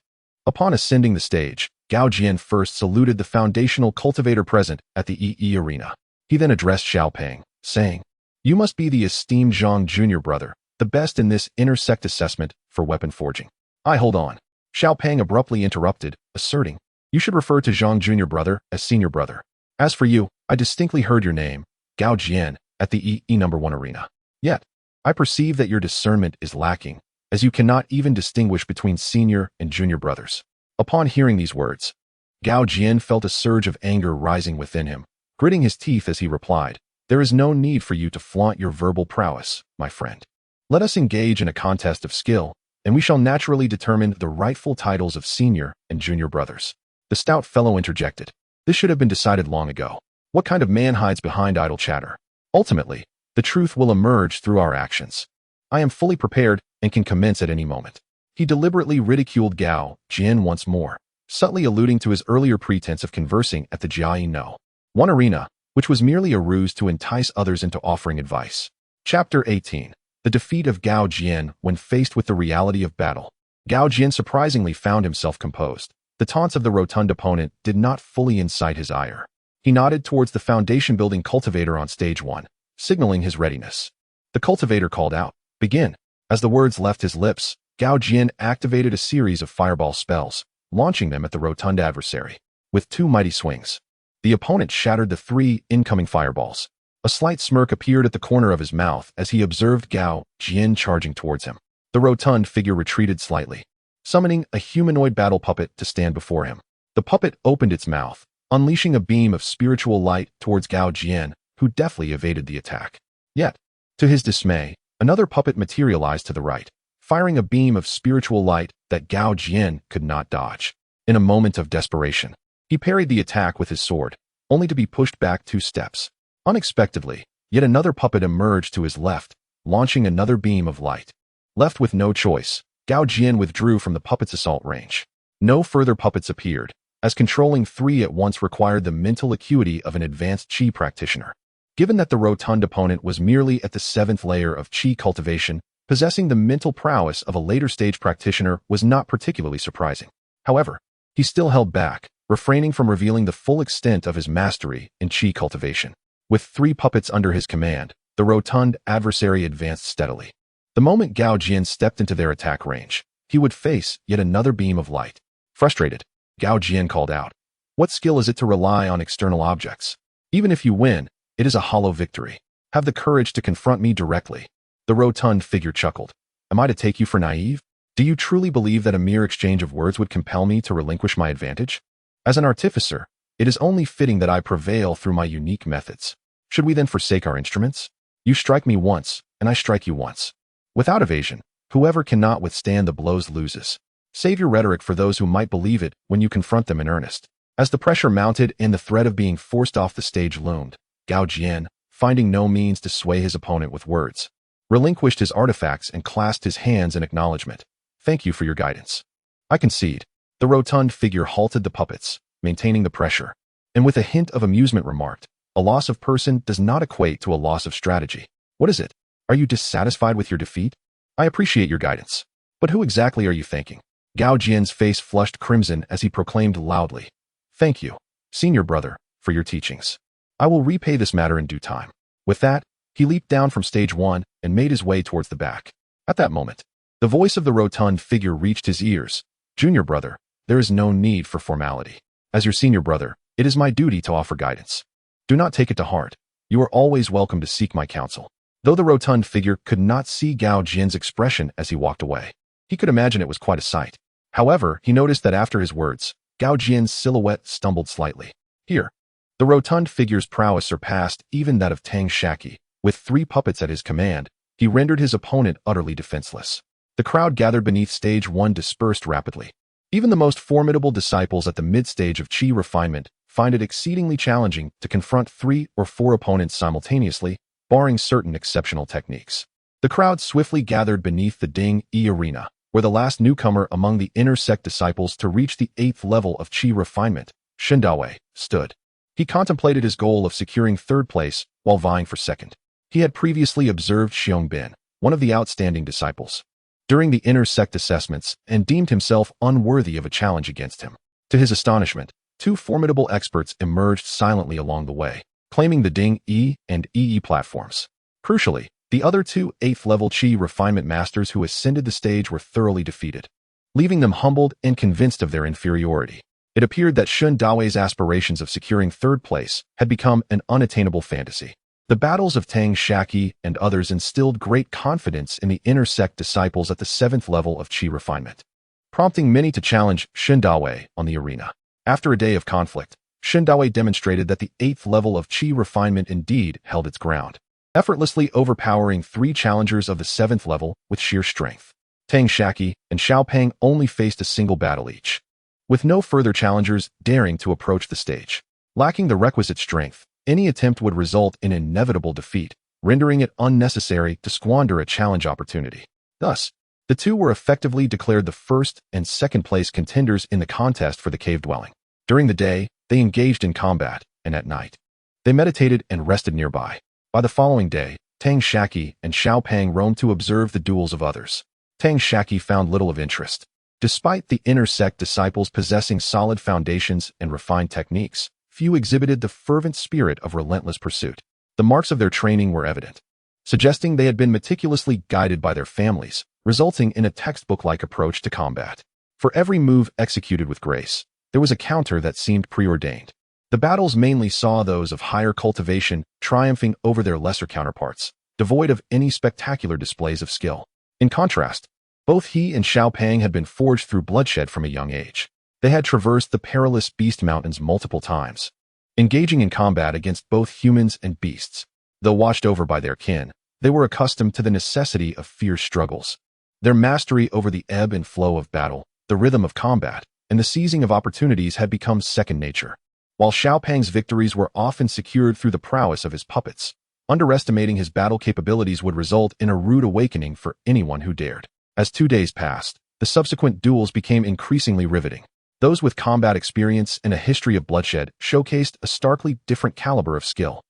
Upon ascending the stage, Gao Jian first saluted the foundational cultivator present at the Yi arena. He then addressed Xiao Pang, saying, "You must be the esteemed Zhang junior brother, the best in this intersect assessment for weapon forging." Hold on. Xiao Pang abruptly interrupted, asserting, "You should refer to Zhang junior brother as senior brother. As for you, I distinctly heard your name, Gao Jian, at the Yi number 1 arena. Yet, I perceive that your discernment is lacking, as you cannot even distinguish between senior and junior brothers." Upon hearing these words, Gao Jian felt a surge of anger rising within him, gritting his teeth as he replied, "There is no need for you to flaunt your verbal prowess, my friend. Let us engage in a contest of skill, and we shall naturally determine the rightful titles of senior and junior brothers." The stout fellow interjected, "This should have been decided long ago. What kind of man hides behind idle chatter? Ultimately, the truth will emerge through our actions. I am fully prepared and can commence at any moment." He deliberately ridiculed Gao Jian once more, subtly alluding to his earlier pretense of conversing at the Jiayi No. 1 arena, which was merely a ruse to entice others into offering advice. Chapter 18. The defeat of Gao Jian when faced with the reality of battle. Gao Jian surprisingly found himself composed. The taunts of the rotund opponent did not fully incite his ire. He nodded towards the foundation-building cultivator on stage 1, signaling his readiness. The cultivator called out, "Begin." As the words left his lips, Gao Jian activated a series of fireball spells, launching them at the rotund adversary. With 2 mighty swings, the opponent shattered the 3 incoming fireballs. A slight smirk appeared at the corner of his mouth as he observed Gao Jian charging towards him. The rotund figure retreated slightly, summoning a humanoid battle puppet to stand before him. The puppet opened its mouth, unleashing a beam of spiritual light towards Gao Jian, who deftly evaded the attack. Yet, to his dismay, another puppet materialized to the right, firing a beam of spiritual light that Gao Jian could not dodge. In a moment of desperation, he parried the attack with his sword, only to be pushed back 2 steps. Unexpectedly, yet another puppet emerged to his left, launching another beam of light. Left with no choice, Gao Jian withdrew from the puppet's assault range. No further puppets appeared, as controlling 3 at once required the mental acuity of an advanced Qi practitioner. Given that the rotund opponent was merely at the 7th layer of Qi cultivation, possessing the mental prowess of a later-stage practitioner was not particularly surprising. However, he still held back, refraining from revealing the full extent of his mastery in Qi cultivation. With 3 puppets under his command, the rotund adversary advanced steadily. The moment Gao Jian stepped into their attack range, he would face yet another beam of light. Frustrated, Gao Jian called out, "What skill is it to rely on external objects? Even if you win, it is a hollow victory. Have the courage to confront me directly." The rotund figure chuckled. "Am I to take you for naive? Do you truly believe that a mere exchange of words would compel me to relinquish my advantage? As an artificer, it is only fitting that I prevail through my unique methods. Should we then forsake our instruments? You strike me once, and I strike you once. Without evasion, whoever cannot withstand the blows loses. Save your rhetoric for those who might believe it when you confront them in earnest." As the pressure mounted and the threat of being forced off the stage loomed, Gao Jian, finding no means to sway his opponent with words, relinquished his artifacts and clasped his hands in acknowledgement. "Thank you for your guidance. I concede." The rotund figure halted the puppets, maintaining the pressure, and with a hint of amusement remarked, "A loss of person does not equate to a loss of strategy. What is it? Are you dissatisfied with your defeat? I appreciate your guidance. But who exactly are you thanking?" Gao Jian's face flushed crimson as he proclaimed loudly, "Thank you. Senior brother, for your teachings. I will repay this matter in due time. With that, he leaped down from stage 1 and made his way towards the back. At that moment, the voice of the rotund figure reached his ears. Junior brother, there is no need for formality. As your senior brother, it is my duty to offer guidance. Do not take it to heart. You are always welcome to seek my counsel. Though the rotund figure could not see Gao Jin's expression as he walked away, he could imagine it was quite a sight. However, he noticed that after his words, Gao Jin's silhouette stumbled slightly. Here, the rotund figure's prowess surpassed even that of Tang Shaqi. With 3 puppets at his command, he rendered his opponent utterly defenseless. The crowd gathered beneath stage 1 dispersed rapidly. Even the most formidable disciples at the mid-stage of Qi refinement find it exceedingly challenging to confront 3 or 4 opponents simultaneously, barring certain exceptional techniques. The crowd swiftly gathered beneath the Ding Yi arena, where the last newcomer among the inner sect disciples to reach the 8th level of Qi refinement, Shindawei, stood. He contemplated his goal of securing 3rd place while vying for 2nd. He had previously observed Xianxia, one of the outstanding disciples, during the inner sect assessments and deemed himself unworthy of a challenge against him. To his astonishment, 2 formidable experts emerged silently along the way, claiming the Ding Yi and EE platforms. Crucially, the other 2 8th-level Qi refinement masters who ascended the stage were thoroughly defeated, leaving them humbled and convinced of their inferiority. It appeared that Shun Dawei's aspirations of securing 3rd place had become an unattainable fantasy. The battles of Tang Shaqi and others instilled great confidence in the inner sect disciples at the 7th level of Qi refinement, prompting many to challenge Shun Dawei on the arena. After a day of conflict, Shun Dawei demonstrated that the 8th level of Qi refinement indeed held its ground, effortlessly overpowering 3 challengers of the 7th level with sheer strength. Tang Shaqi and Xiaopeng only faced a single battle each, with no further challengers daring to approach the stage. Lacking the requisite strength, any attempt would result in inevitable defeat, rendering it unnecessary to squander a challenge opportunity. Thus, the 2 were effectively declared the 1st and 2nd place contenders in the contest for the cave dwelling. During the day, they engaged in combat, and at night, they meditated and rested nearby. By the following day, Tang Shaqi and Xiaopeng roamed to observe the duels of others. Tang Shaqi found little of interest. Despite the inner sect disciples possessing solid foundations and refined techniques, few exhibited the fervent spirit of relentless pursuit. The marks of their training were evident, suggesting they had been meticulously guided by their families, resulting in a textbook-like approach to combat. For every move executed with grace, there was a counter that seemed preordained. The battles mainly saw those of higher cultivation triumphing over their lesser counterparts, devoid of any spectacular displays of skill. In contrast, both he and Xiaopeng had been forged through bloodshed from a young age. They had traversed the perilous Beast Mountains multiple times, engaging in combat against both humans and beasts. Though watched over by their kin, they were accustomed to the necessity of fierce struggles. Their mastery over the ebb and flow of battle, the rhythm of combat, and the seizing of opportunities had become second nature. While Xiaopeng's victories were often secured through the prowess of his puppets, underestimating his battle capabilities would result in a rude awakening for anyone who dared. As 2 days passed, the subsequent duels became increasingly riveting. Those with combat experience and a history of bloodshed showcased a starkly different caliber of skill.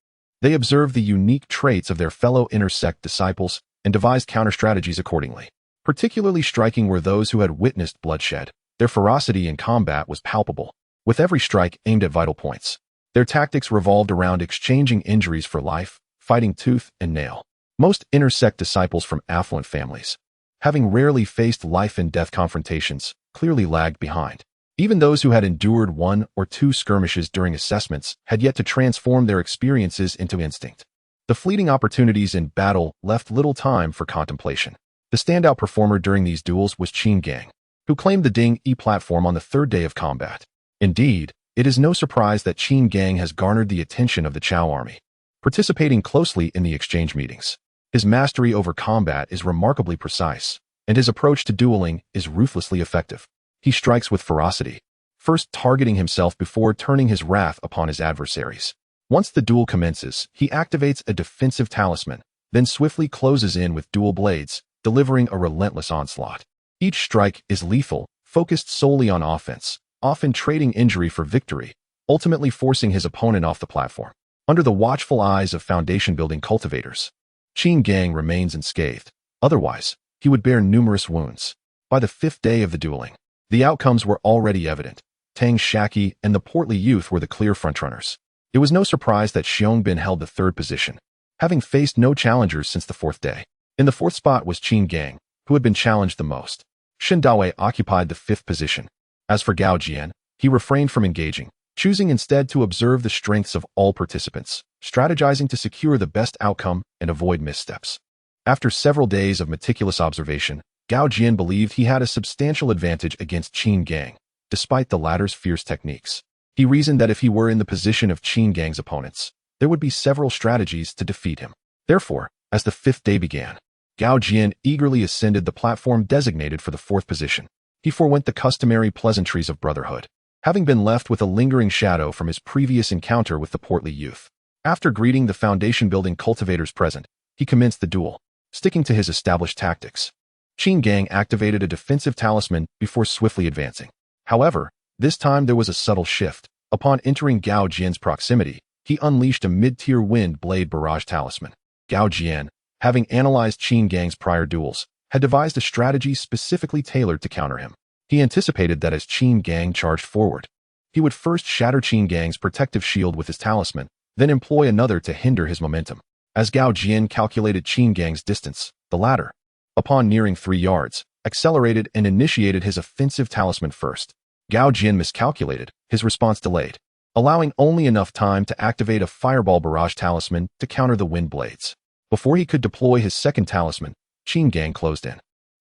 They observed the unique traits of their fellow inner sect disciples and devised counter-strategies accordingly. Particularly striking were those who had witnessed bloodshed. Their ferocity in combat was palpable, with every strike aimed at vital points. Their tactics revolved around exchanging injuries for life, fighting tooth and nail. Most inner sect disciples from affluent families, having rarely faced life and death confrontations, clearly lagged behind. Even those who had endured 1 or 2 skirmishes during assessments had yet to transform their experiences into instinct. The fleeting opportunities in battle left little time for contemplation. The standout performer during these duels was Qin Gang, who claimed the Ding Yi platform on the 3rd day of combat. Indeed, it is no surprise that Qin Gang has garnered the attention of the Chao army, participating closely in the exchange meetings. His mastery over combat is remarkably precise, and his approach to dueling is ruthlessly effective. He strikes with ferocity, first targeting himself before turning his wrath upon his adversaries. Once the duel commences, he activates a defensive talisman, then swiftly closes in with dual blades, delivering a relentless onslaught. Each strike is lethal, focused solely on offense, often trading injury for victory, ultimately forcing his opponent off the platform. Under the watchful eyes of foundation-building cultivators, Qin Gang remains unscathed. Otherwise, he would bear numerous wounds. By the 5th day of the dueling, the outcomes were already evident. Tang Shaqi, and the portly youth were the clear frontrunners. It was no surprise that Xianxia held the third position, having faced no challengers since the fourth day. In the fourth spot was Qin Gang, who had been challenged the most. Shen Dawei occupied the fifth position. As for Gao Jian, he refrained from engaging, choosing instead to observe the strengths of all participants, strategizing to secure the best outcome and avoid missteps. After several days of meticulous observation, Gao Jian believed he had a substantial advantage against Qin Gang, despite the latter's fierce techniques. He reasoned that if he were in the position of Qin Gang's opponents, there would be several strategies to defeat him. Therefore, as the fifth day began, Gao Jian eagerly ascended the platform designated for the fourth position. He forewent the customary pleasantries of brotherhood, having been left with a lingering shadow from his previous encounter with the portly youth. After greeting the foundation-building cultivators present, he commenced the duel, sticking to his established tactics. Qin Gang activated a defensive talisman before swiftly advancing. However, this time there was a subtle shift. Upon entering Gao Jian's proximity, he unleashed a mid-tier wind blade barrage talisman. Gao Jian, having analyzed Qin Gang's prior duels, had devised a strategy specifically tailored to counter him. He anticipated that as Qin Gang charged forward, he would first shatter Qin Gang's protective shield with his talisman, then employ another to hinder his momentum. As Gao Jian calculated Qin Gang's distance, the latter, upon nearing 3 yards, accelerated and initiated his offensive talisman first. Gao Jian miscalculated, his response delayed, allowing only enough time to activate a fireball barrage talisman to counter the wind blades. Before he could deploy his second talisman, Qin Gang closed in.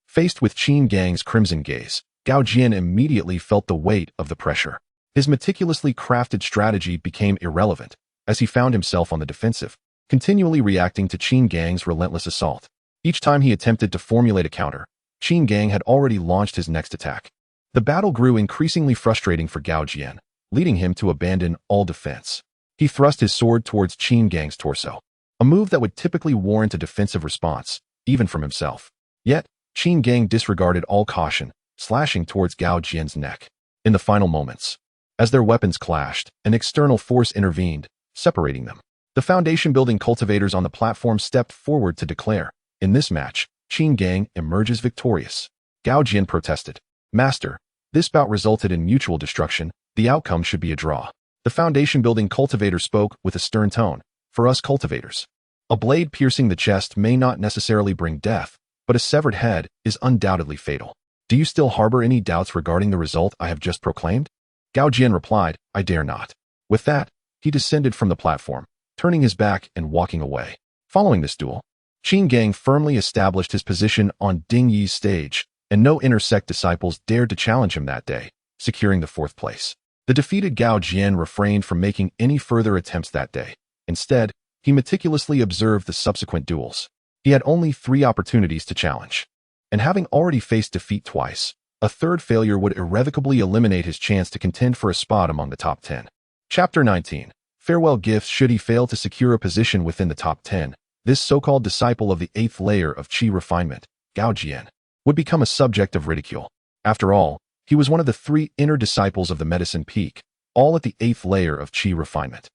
Faced with Qin Gang's crimson gaze, Gao Jian immediately felt the weight of the pressure. His meticulously crafted strategy became irrelevant, as he found himself on the defensive, continually reacting to Qin Gang's relentless assault. Each time he attempted to formulate a counter, Qin Gang had already launched his next attack. The battle grew increasingly frustrating for Gao Jian, leading him to abandon all defense. He thrust his sword towards Qin Gang's torso, a move that would typically warrant a defensive response, even from himself. Yet, Qin Gang disregarded all caution, slashing towards Gao Jian's neck. In the final moments, as their weapons clashed, an external force intervened, separating them. The foundation-building cultivators on the platform stepped forward to declare, "In this match, Qin Gang emerges victorious." Gao Jian protested, "Master, this bout resulted in mutual destruction. The outcome should be a draw." The foundation-building cultivator spoke with a stern tone, "For us cultivators, a blade piercing the chest may not necessarily bring death, but a severed head is undoubtedly fatal. Do you still harbor any doubts regarding the result I have just proclaimed?" Gao Jian replied, "I dare not." With that, he descended from the platform, turning his back and walking away. Following this duel, Qin Gang firmly established his position on Ding Yi's stage, and no inner sect disciples dared to challenge him that day, securing the fourth place. The defeated Gao Jian refrained from making any further attempts that day. Instead, he meticulously observed the subsequent duels. He had only 3 opportunities to challenge, and having already faced defeat twice, a third failure would irrevocably eliminate his chance to contend for a spot among the top 10. Chapter 19. Farewell gifts. Should he fail to secure a position within the top 10, this so-called disciple of the 8th layer of Qi refinement, Gao Jian, would become a subject of ridicule. After all, he was one of the 3 inner disciples of the Medicine Peak, all at the 8th layer of Qi refinement.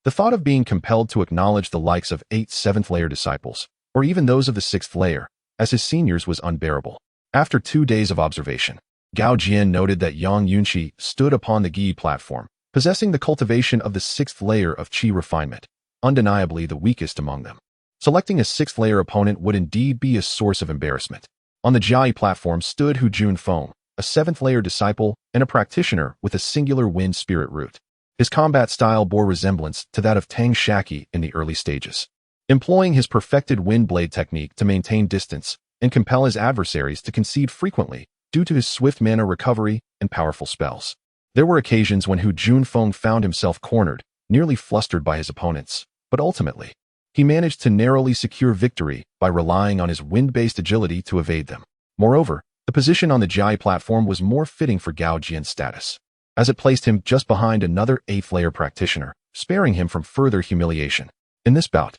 The thought of being compelled to acknowledge the likes of 8 7th layer disciples, or even those of the 6th layer, as his seniors was unbearable. After 2 days of observation, Gao Jian noted that Yang Yunqi stood upon the Gi platform, possessing the cultivation of the 6th layer of Qi refinement, undeniably the weakest among them. Selecting a 6th layer opponent would indeed be a source of embarrassment. On the Jiai platform stood Hu Junfeng, a 7th layer disciple and a practitioner with a singular wind spirit root. His combat style bore resemblance to that of Tang Shaqi in the early stages, employing his perfected wind blade technique to maintain distance and compel his adversaries to concede frequently due to his swift mana recovery and powerful spells. There were occasions when Hu Junfeng found himself cornered, nearly flustered by his opponents, but ultimately, he managed to narrowly secure victory by relying on his wind-based agility to evade them. Moreover, the position on the Jai platform was more fitting for Gao Jian's status, as it placed him just behind another 8th layer practitioner, sparing him from further humiliation. In this bout,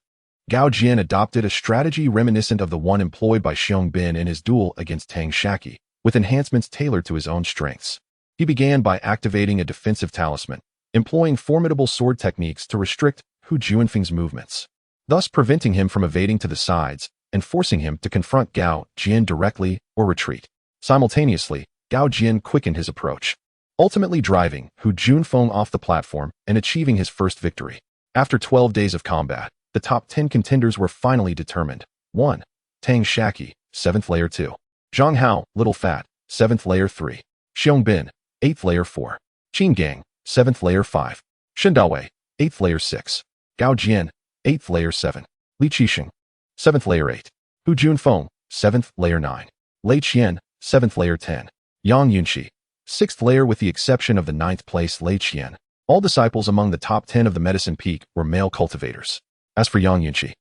Gao Jian adopted a strategy reminiscent of the one employed by Xiong Bin in his duel against Tang Shaqi, with enhancements tailored to his own strengths. He began by activating a defensive talisman, employing formidable sword techniques to restrict Hu Junfeng's movements, thus preventing him from evading to the sides and forcing him to confront Gao Jian directly or retreat. Simultaneously, Gao Jian quickened his approach, ultimately driving Hu Junfeng off the platform and achieving his first victory. After 12 days of combat, the top 10 contenders were finally determined. 1. Tang Shaqi, 7th layer 2. Zhang Hao, Little Fat, 7th layer 3. Xiong Bin, 8th layer 4. Qin Gang, 7th layer 5. Shen Dawei, 8th layer 6. Gao Jian, 8th layer 7. Li Qixing, 7th layer 8. Hu Junfeng, 7th layer 9. Lei Qian, 7th layer 10. Yang Yunxi, 6th layer with the exception of the 9th place Lei Qian. All disciples among the top 10 of the Medicine Peak were male cultivators. As for Yang Yunxi,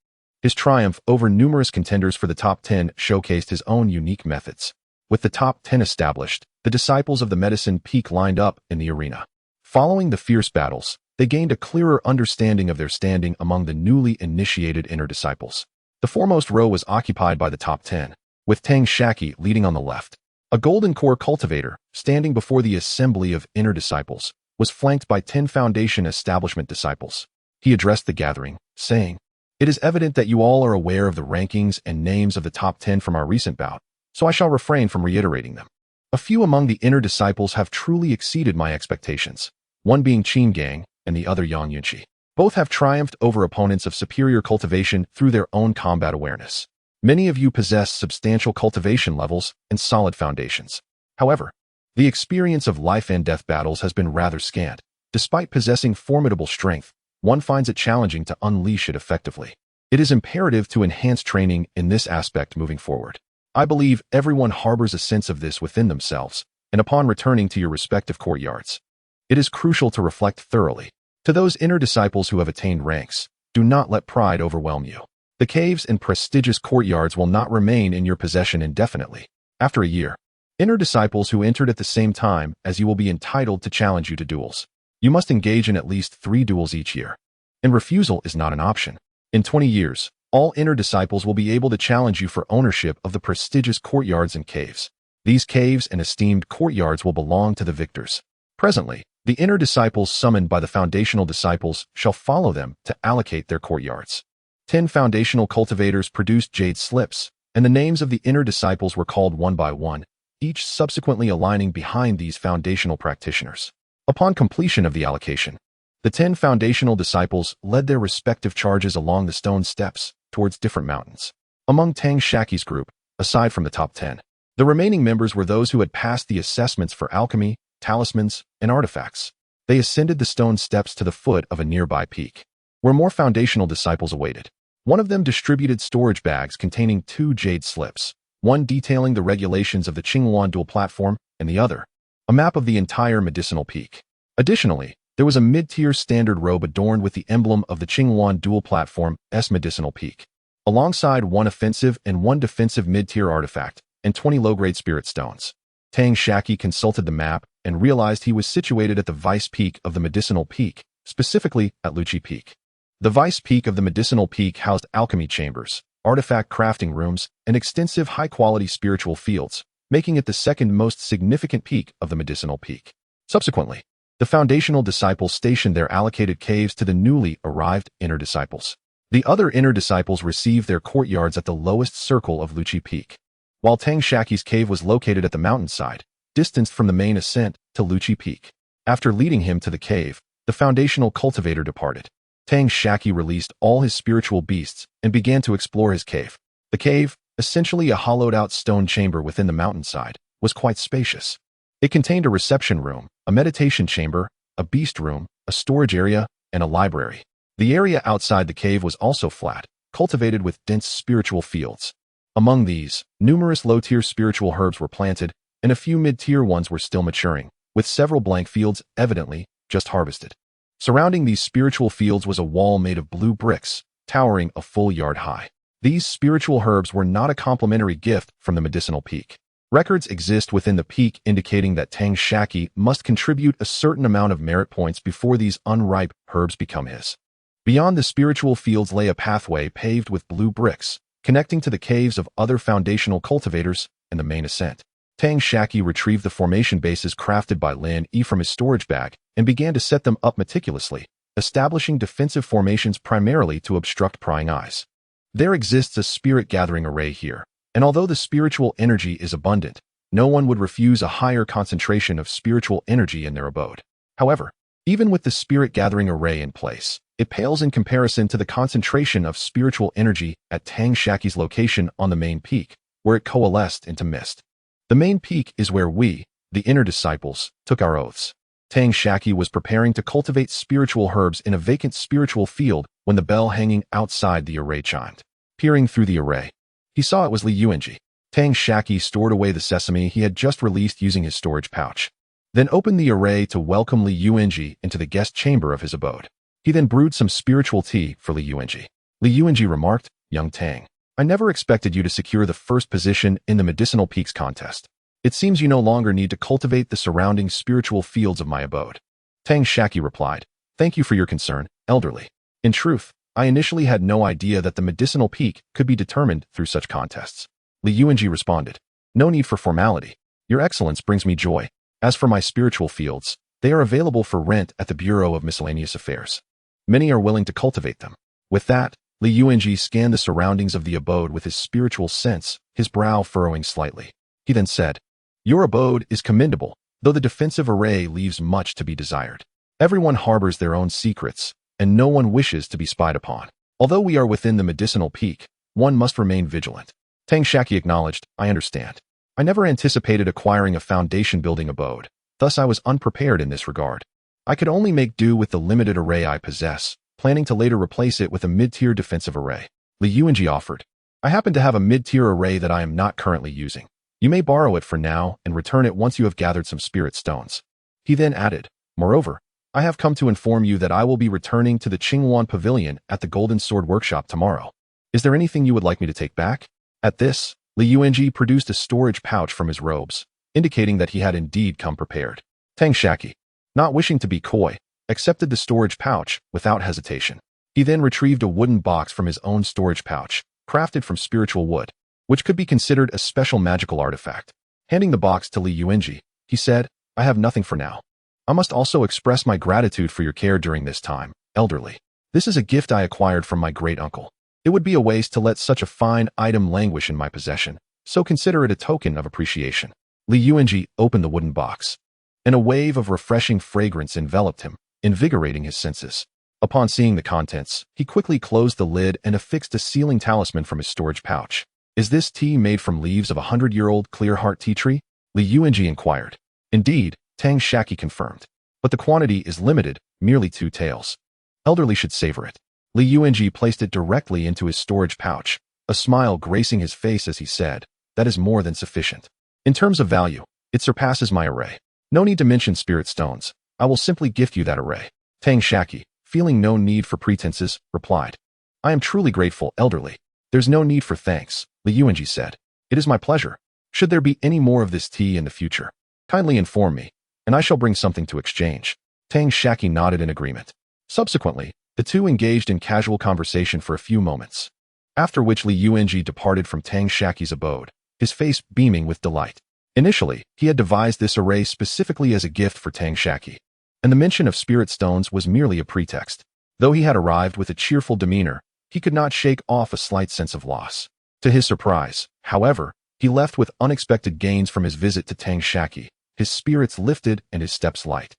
his triumph over numerous contenders for the top 10 showcased his own unique methods. With the top 10 established, the disciples of the Medicine Peak lined up in the arena. Following the fierce battles, they gained a clearer understanding of their standing among the newly initiated inner disciples. The foremost row was occupied by the top 10, with Tang Shaqi leading on the left. A golden core cultivator, standing before the assembly of inner disciples, was flanked by 10 foundation establishment disciples. He addressed the gathering, saying, "It is evident that you all are aware of the rankings and names of the top 10 from our recent bout, so I shall refrain from reiterating them. A few among the inner disciples have truly exceeded my expectations, one being Qin Gang and the other Yang Yunxi. Both have triumphed over opponents of superior cultivation through their own combat awareness. Many of you possess substantial cultivation levels and solid foundations. However, the experience of life and death battles has been rather scant. Despite possessing formidable strength, one finds it challenging to unleash it effectively. It is imperative to enhance training in this aspect moving forward. I believe everyone harbors a sense of this within themselves, and upon returning to your respective courtyards, it is crucial to reflect thoroughly. To those inner disciples who have attained ranks, do not let pride overwhelm you. The caves and prestigious courtyards will not remain in your possession indefinitely. After a year, inner disciples who entered at the same time as you will be entitled to challenge you to duels. You must engage in at least 3 duels each year, and refusal is not an option. In 20 years, all inner disciples will be able to challenge you for ownership of the prestigious courtyards and caves. These caves and esteemed courtyards will belong to the victors. Presently, the inner disciples summoned by the foundational disciples shall follow them to allocate their courtyards. 10 foundational cultivators produced jade slips, and the names of the inner disciples were called one by one, each subsequently aligning behind these foundational practitioners. Upon completion of the allocation, the 10 foundational disciples led their respective charges along the stone steps towards different mountains. Among Tang Shaqi's group, aside from the top 10, the remaining members were those who had passed the assessments for alchemy, talismans, and artifacts. They ascended the stone steps to the foot of a nearby peak, where more foundational disciples awaited. One of them distributed storage bags containing 2 jade slips, one detailing the regulations of the Qinghuan dual platform, and the other, a map of the entire medicinal peak. Additionally, there was a mid-tier standard robe adorned with the emblem of the Qinghuan dual platform S medicinal peak, alongside 1 offensive and 1 defensive mid-tier artifact, and 20 low-grade spirit stones. Tang Shaqi consulted the map and realized he was situated at the vice peak of the medicinal peak, specifically at Luchi Peak. The vice peak of the medicinal peak housed alchemy chambers, artifact crafting rooms, and extensive high-quality spiritual fields, making it the second most significant peak of the medicinal peak. Subsequently, the foundational disciples stationed their allocated caves to the newly arrived inner disciples. The other inner disciples received their courtyards at the lowest circle of Luchi Peak, while Tang Shaqi's cave was located at the mountainside, distanced from the main ascent to Luchi Peak. After leading him to the cave, the foundational cultivator departed. Tang Shaqi released all his spiritual beasts and began to explore his cave. The cave, essentially a hollowed-out stone chamber within the mountainside, was quite spacious. It contained a reception room, a meditation chamber, a beast room, a storage area, and a library. The area outside the cave was also flat, cultivated with dense spiritual fields. Among these, numerous low-tier spiritual herbs were planted, and a few mid-tier ones were still maturing, with several blank fields evidently just harvested. Surrounding these spiritual fields was a wall made of blue bricks, towering a full yard high. These spiritual herbs were not a complimentary gift from the medicinal peak. Records exist within the peak indicating that Tang Shaqi must contribute a certain amount of merit points before these unripe herbs become his. Beyond the spiritual fields lay a pathway paved with blue bricks, connecting to the caves of other foundational cultivators and the main ascent. Tang Shaqi retrieved the formation bases crafted by Lin Yi from his storage bag and began to set them up meticulously, establishing defensive formations primarily to obstruct prying eyes. There exists a spirit gathering array here, and although the spiritual energy is abundant, no one would refuse a higher concentration of spiritual energy in their abode. However, even with the spirit-gathering array in place, it pales in comparison to the concentration of spiritual energy at Tang Shaqi's location on the main peak, where it coalesced into mist. The main peak is where we, the inner disciples, took our oaths. Tang Shaqi was preparing to cultivate spiritual herbs in a vacant spiritual field when the bell hanging outside the array chimed. Peering through the array, he saw it was Li Yuanji. Tang Shaqi stored away the sesame he had just released using his storage pouch, then opened the array to welcome Li Yuanji into the guest chamber of his abode. He then brewed some spiritual tea for Li Yuanji. Li Yuanji remarked, "Young Tang, I never expected you to secure the first position in the Medicinal Peaks contest. It seems you no longer need to cultivate the surrounding spiritual fields of my abode." Tang Shaqi replied, "Thank you for your concern, elderly. In truth, I initially had no idea that the medicinal peak could be determined through such contests." Li Yuanji responded, "No need for formality. Your excellence brings me joy. As for my spiritual fields, they are available for rent at the Bureau of Miscellaneous Affairs. Many are willing to cultivate them." With that, Li Yuanji scanned the surroundings of the abode with his spiritual sense, his brow furrowing slightly. He then said, "Your abode is commendable, though the defensive array leaves much to be desired. Everyone harbors their own secrets, and no one wishes to be spied upon. Although we are within the medicinal peak, one must remain vigilant." Tang Shaqi acknowledged, "I understand. I never anticipated acquiring a foundation-building abode, thus I was unprepared in this regard. I could only make do with the limited array I possess, planning to later replace it with a mid-tier defensive array." Li Yuanji offered, "I happen to have a mid-tier array that I am not currently using. You may borrow it for now and return it once you have gathered some spirit stones." He then added, "Moreover, I have come to inform you that I will be returning to the Qingyuan Pavilion at the Golden Sword Workshop tomorrow. Is there anything you would like me to take back?" At this, Li Yuanji produced a storage pouch from his robes, indicating that he had indeed come prepared. Tang Shaqi, not wishing to be coy, accepted the storage pouch without hesitation. He then retrieved a wooden box from his own storage pouch, crafted from spiritual wood, which could be considered a special magical artifact. Handing the box to Li Yuanji, he said, "I have nothing for now. I must also express my gratitude for your care during this time, elderly. This is a gift I acquired from my great-uncle. It would be a waste to let such a fine item languish in my possession, so consider it a token of appreciation." Li Yuanji opened the wooden box, and a wave of refreshing fragrance enveloped him, invigorating his senses. Upon seeing the contents, he quickly closed the lid and affixed a sealing talisman from his storage pouch. "Is this tea made from leaves of a 100-year-old clear heart tea tree?" Li Yuanji inquired. "Indeed," Tang Shaqi confirmed, "but the quantity is limited, merely 2 taels. Elderly should savor it." Li Yuanji placed it directly into his storage pouch, a smile gracing his face as he said, "That is more than sufficient. In terms of value, it surpasses my array. No need to mention spirit stones. I will simply gift you that array." Tang Shaqi, feeling no need for pretenses, replied, "I am truly grateful, elderly." "There's no need for thanks," Li Yuanji said. "It is my pleasure. Should there be any more of this tea in the future, kindly inform me, and I shall bring something to exchange." Tang Shaqi nodded in agreement. Subsequently, the two engaged in casual conversation for a few moments, after which Li Yuanji departed from Tang Shaqi's abode, his face beaming with delight. Initially, he had devised this array specifically as a gift for Tang Shaqi, and the mention of spirit stones was merely a pretext. Though he had arrived with a cheerful demeanor, he could not shake off a slight sense of loss. To his surprise, however, he left with unexpected gains from his visit to Tang Shaqi, his spirits lifted and his steps light.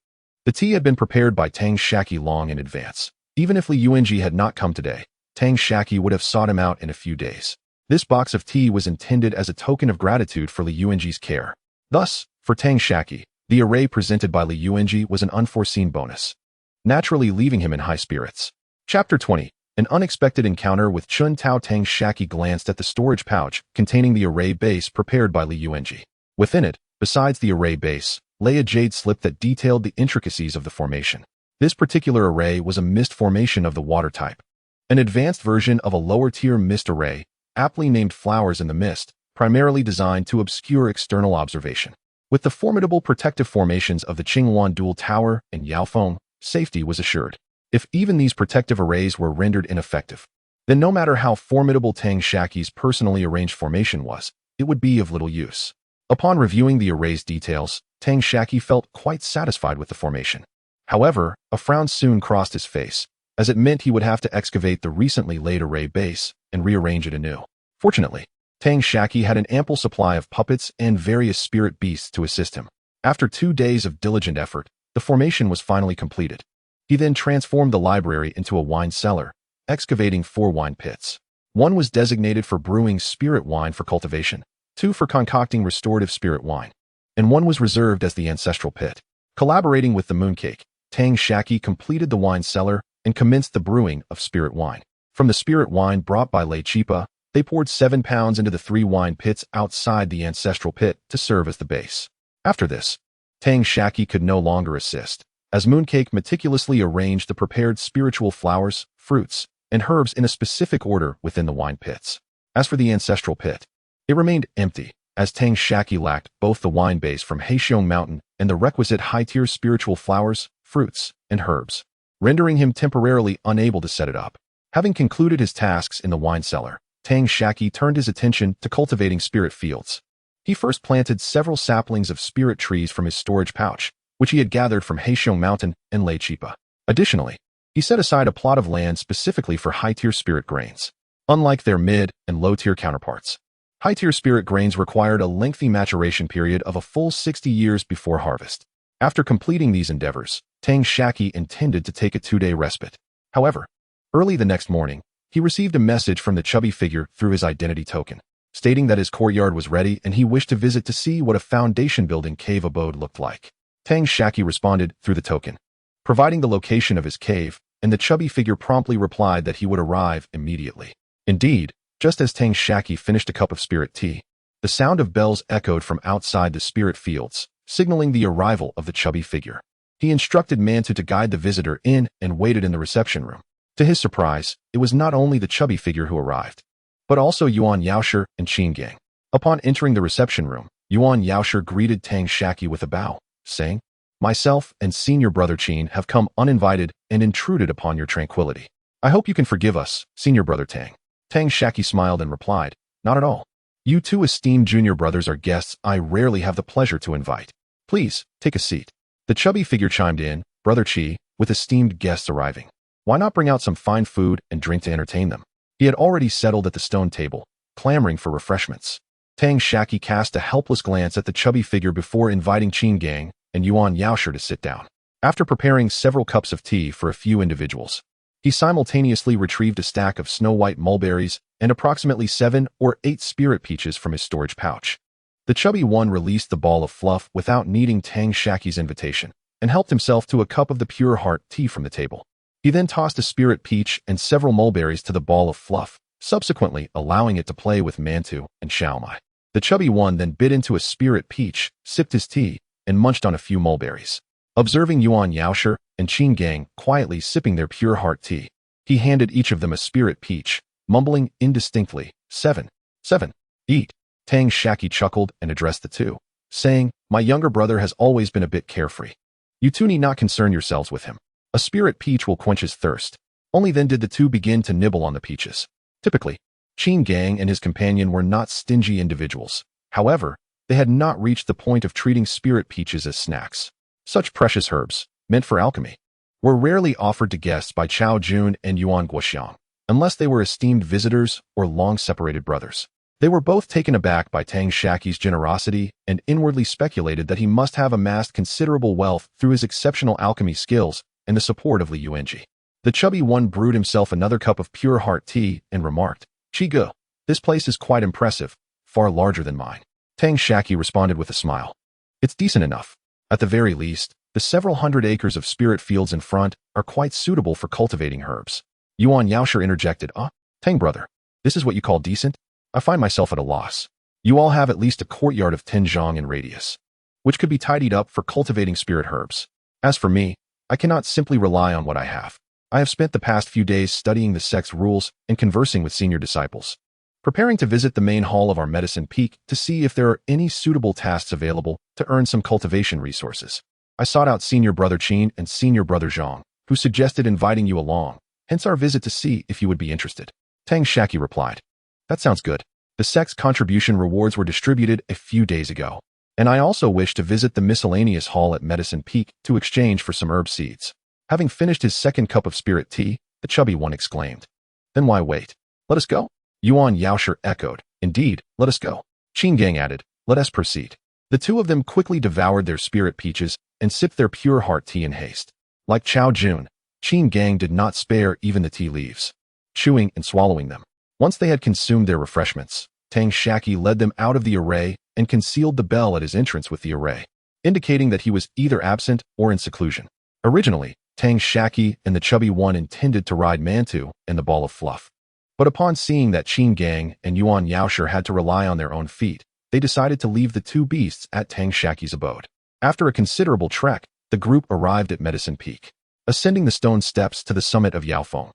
The tea had been prepared by Tang Shaqi long in advance. Even if Li Yuanji had not come today, Tang Shaqi would have sought him out in a few days. This box of tea was intended as a token of gratitude for Li Yuanji's care. Thus, for Tang Shaqi, the array presented by Li Yuanji was an unforeseen bonus, naturally leaving him in high spirits. Chapter 20. An unexpected encounter with Chun Tao. Tang Shaqi glanced at the storage pouch containing the array base prepared by Li Yuanji. Within it, besides the array base, lay a jade slip that detailed the intricacies of the formation. This particular array was a mist formation of the water type, an advanced version of a lower-tier mist array, aptly named Flowers in the Mist, primarily designed to obscure external observation. With the formidable protective formations of the Qingyuan Dual Tower and Yaofeng, safety was assured. If even these protective arrays were rendered ineffective, then no matter how formidable Tang Shaqi's personally arranged formation was, it would be of little use. Upon reviewing the array's details, Tang Shaqi felt quite satisfied with the formation. However, a frown soon crossed his face, as it meant he would have to excavate the recently laid array base and rearrange it anew. Fortunately, Tang Shaqi had an ample supply of puppets and various spirit beasts to assist him. After 2 days of diligent effort, the formation was finally completed. He then transformed the library into a wine cellar, excavating 4 wine pits. One was designated for brewing spirit wine for cultivation, 2 for concocting restorative spirit wine, and 1 was reserved as the ancestral pit. Collaborating with the mooncake, Tang Shaqi completed the wine cellar and commenced the brewing of spirit wine. From the spirit wine brought by xianxia, they poured 7 pounds into the 3 wine pits outside the ancestral pit to serve as the base. After this, Tang Shaqi could no longer assist, as mooncake meticulously arranged the prepared spiritual flowers, fruits, and herbs in a specific order within the wine pits. As for the ancestral pit, it remained empty, as Tang Shaqi lacked both the wine base from Xianxia Mountain and the requisite high-tier spiritual flowers, fruits, and herbs, rendering him temporarily unable to set it up. Having concluded his tasks in the wine cellar, Tang Shaqi turned his attention to cultivating spirit fields. He first planted several saplings of spirit trees from his storage pouch, which he had gathered from Xianxia Mountain and xianxia. Additionally, he set aside a plot of land specifically for high-tier spirit grains. Unlike their mid- and low-tier counterparts, high-tier spirit grains required a lengthy maturation period of a full 60 years before harvest. After completing these endeavors, Tang Shaqi intended to take a 2-day respite. However, early the next morning, he received a message from the chubby figure through his identity token, stating that his courtyard was ready and he wished to visit to see what a foundation-building cave abode looked like. Tang Shaqi responded through the token, providing the location of his cave, and the chubby figure promptly replied that he would arrive immediately. Indeed, just as Tang Shaqi finished a cup of spirit tea, the sound of bells echoed from outside the spirit fields, signaling the arrival of the chubby figure. He instructed Mantu to guide the visitor in and waited in the reception room. To his surprise, it was not only the chubby figure who arrived, but also Yuan Yaosher and Qin Gang. Upon entering the reception room, Yuan Yaosher greeted Tang Shaqi with a bow, saying, "Myself and senior brother Qin have come uninvited and intruded upon your tranquility. I hope you can forgive us, senior brother Tang." Tang Shaqi smiled and replied, "Not at all. You 2 esteemed junior brothers are guests I rarely have the pleasure to invite. Please, take a seat." The chubby figure chimed in, "Brother Qi, with esteemed guests arriving, why not bring out some fine food and drink to entertain them?" He had already settled at the stone table, clamoring for refreshments. Tang Shaqi cast a helpless glance at the chubby figure before inviting Qin Gang and Yuan Yaosher to sit down. After preparing several cups of tea for a few individuals, he simultaneously retrieved a stack of snow-white mulberries and approximately 7 or 8 spirit peaches from his storage pouch. The chubby one released the ball of fluff without needing Tang Shaqi's invitation, and helped himself to a cup of the pure heart tea from the table. He then tossed a spirit peach and several mulberries to the ball of fluff, subsequently allowing it to play with Mantu and Xiaomai. The chubby one then bit into a spirit peach, sipped his tea, and munched on a few mulberries. Observing Yuan Yaosher and Qin Gang quietly sipping their pure heart tea, he handed each of them a spirit peach, mumbling indistinctly, "7, 7, eat." Tang Shaqi chuckled and addressed the 2, saying, "My younger brother has always been a bit carefree. You 2 need not concern yourselves with him. A spirit peach will quench his thirst." Only then did the 2 begin to nibble on the peaches. Typically, Qin Gang and his companion were not stingy individuals. However, they had not reached the point of treating spirit peaches as snacks. Such precious herbs, meant for alchemy, were rarely offered to guests by Chao Jun and Yuan Guoxiang, unless they were esteemed visitors or long-separated brothers. They were both taken aback by Tang Shaqi's generosity and inwardly speculated that he must have amassed considerable wealth through his exceptional alchemy skills and the support of Li Yuanji. The chubby one brewed himself another cup of pure heart tea and remarked, "Qi, this place is quite impressive, far larger than mine." Tang Shaqi responded with a smile, "It's decent enough. At the very least, the several hundred acres of spirit fields in front are quite suitable for cultivating herbs." Yuan Yaosher interjected, Tang brother, this is what you call decent? I find myself at a loss. You all have at least a courtyard of 10 zhang in radius, which could be tidied up for cultivating spirit herbs. As for me, I cannot simply rely on what I have. I have spent the past few days studying the sect's rules and conversing with senior disciples, preparing to visit the main hall of our medicine peak to see if there are any suitable tasks available to earn some cultivation resources. I sought out senior brother Qin and senior brother Zhang, who suggested inviting you along, hence our visit to see if you would be interested. Tang Shaqi replied, "That sounds good. The sect's contribution rewards were distributed a few days ago, and I also wish to visit the miscellaneous hall at Medicine Peak to exchange for some herb seeds." Having finished his second cup of spirit tea, the chubby one exclaimed, "Then why wait? Let us go." Yuan Yaosher echoed, Indeed, let us go. Qin Gang added, let us proceed. The two of them quickly devoured their spirit peaches and sipped their pure heart tea in haste. Like Chao Jun, Qin Gang did not spare even the tea leaves, chewing and swallowing them. Once they had consumed their refreshments, Tang Shaqi led them out of the array and concealed the bell at his entrance with the array, indicating that he was either absent or in seclusion. Originally, Tang Shaqi and the chubby one intended to ride Mantu and the ball of fluff. But upon seeing that Qin Gang and Yuan Yaosher had to rely on their own feet, they decided to leave the two beasts at Tang Shaqi's abode. After a considerable trek, the group arrived at Medicine Peak, ascending the stone steps to the summit of Yaofeng.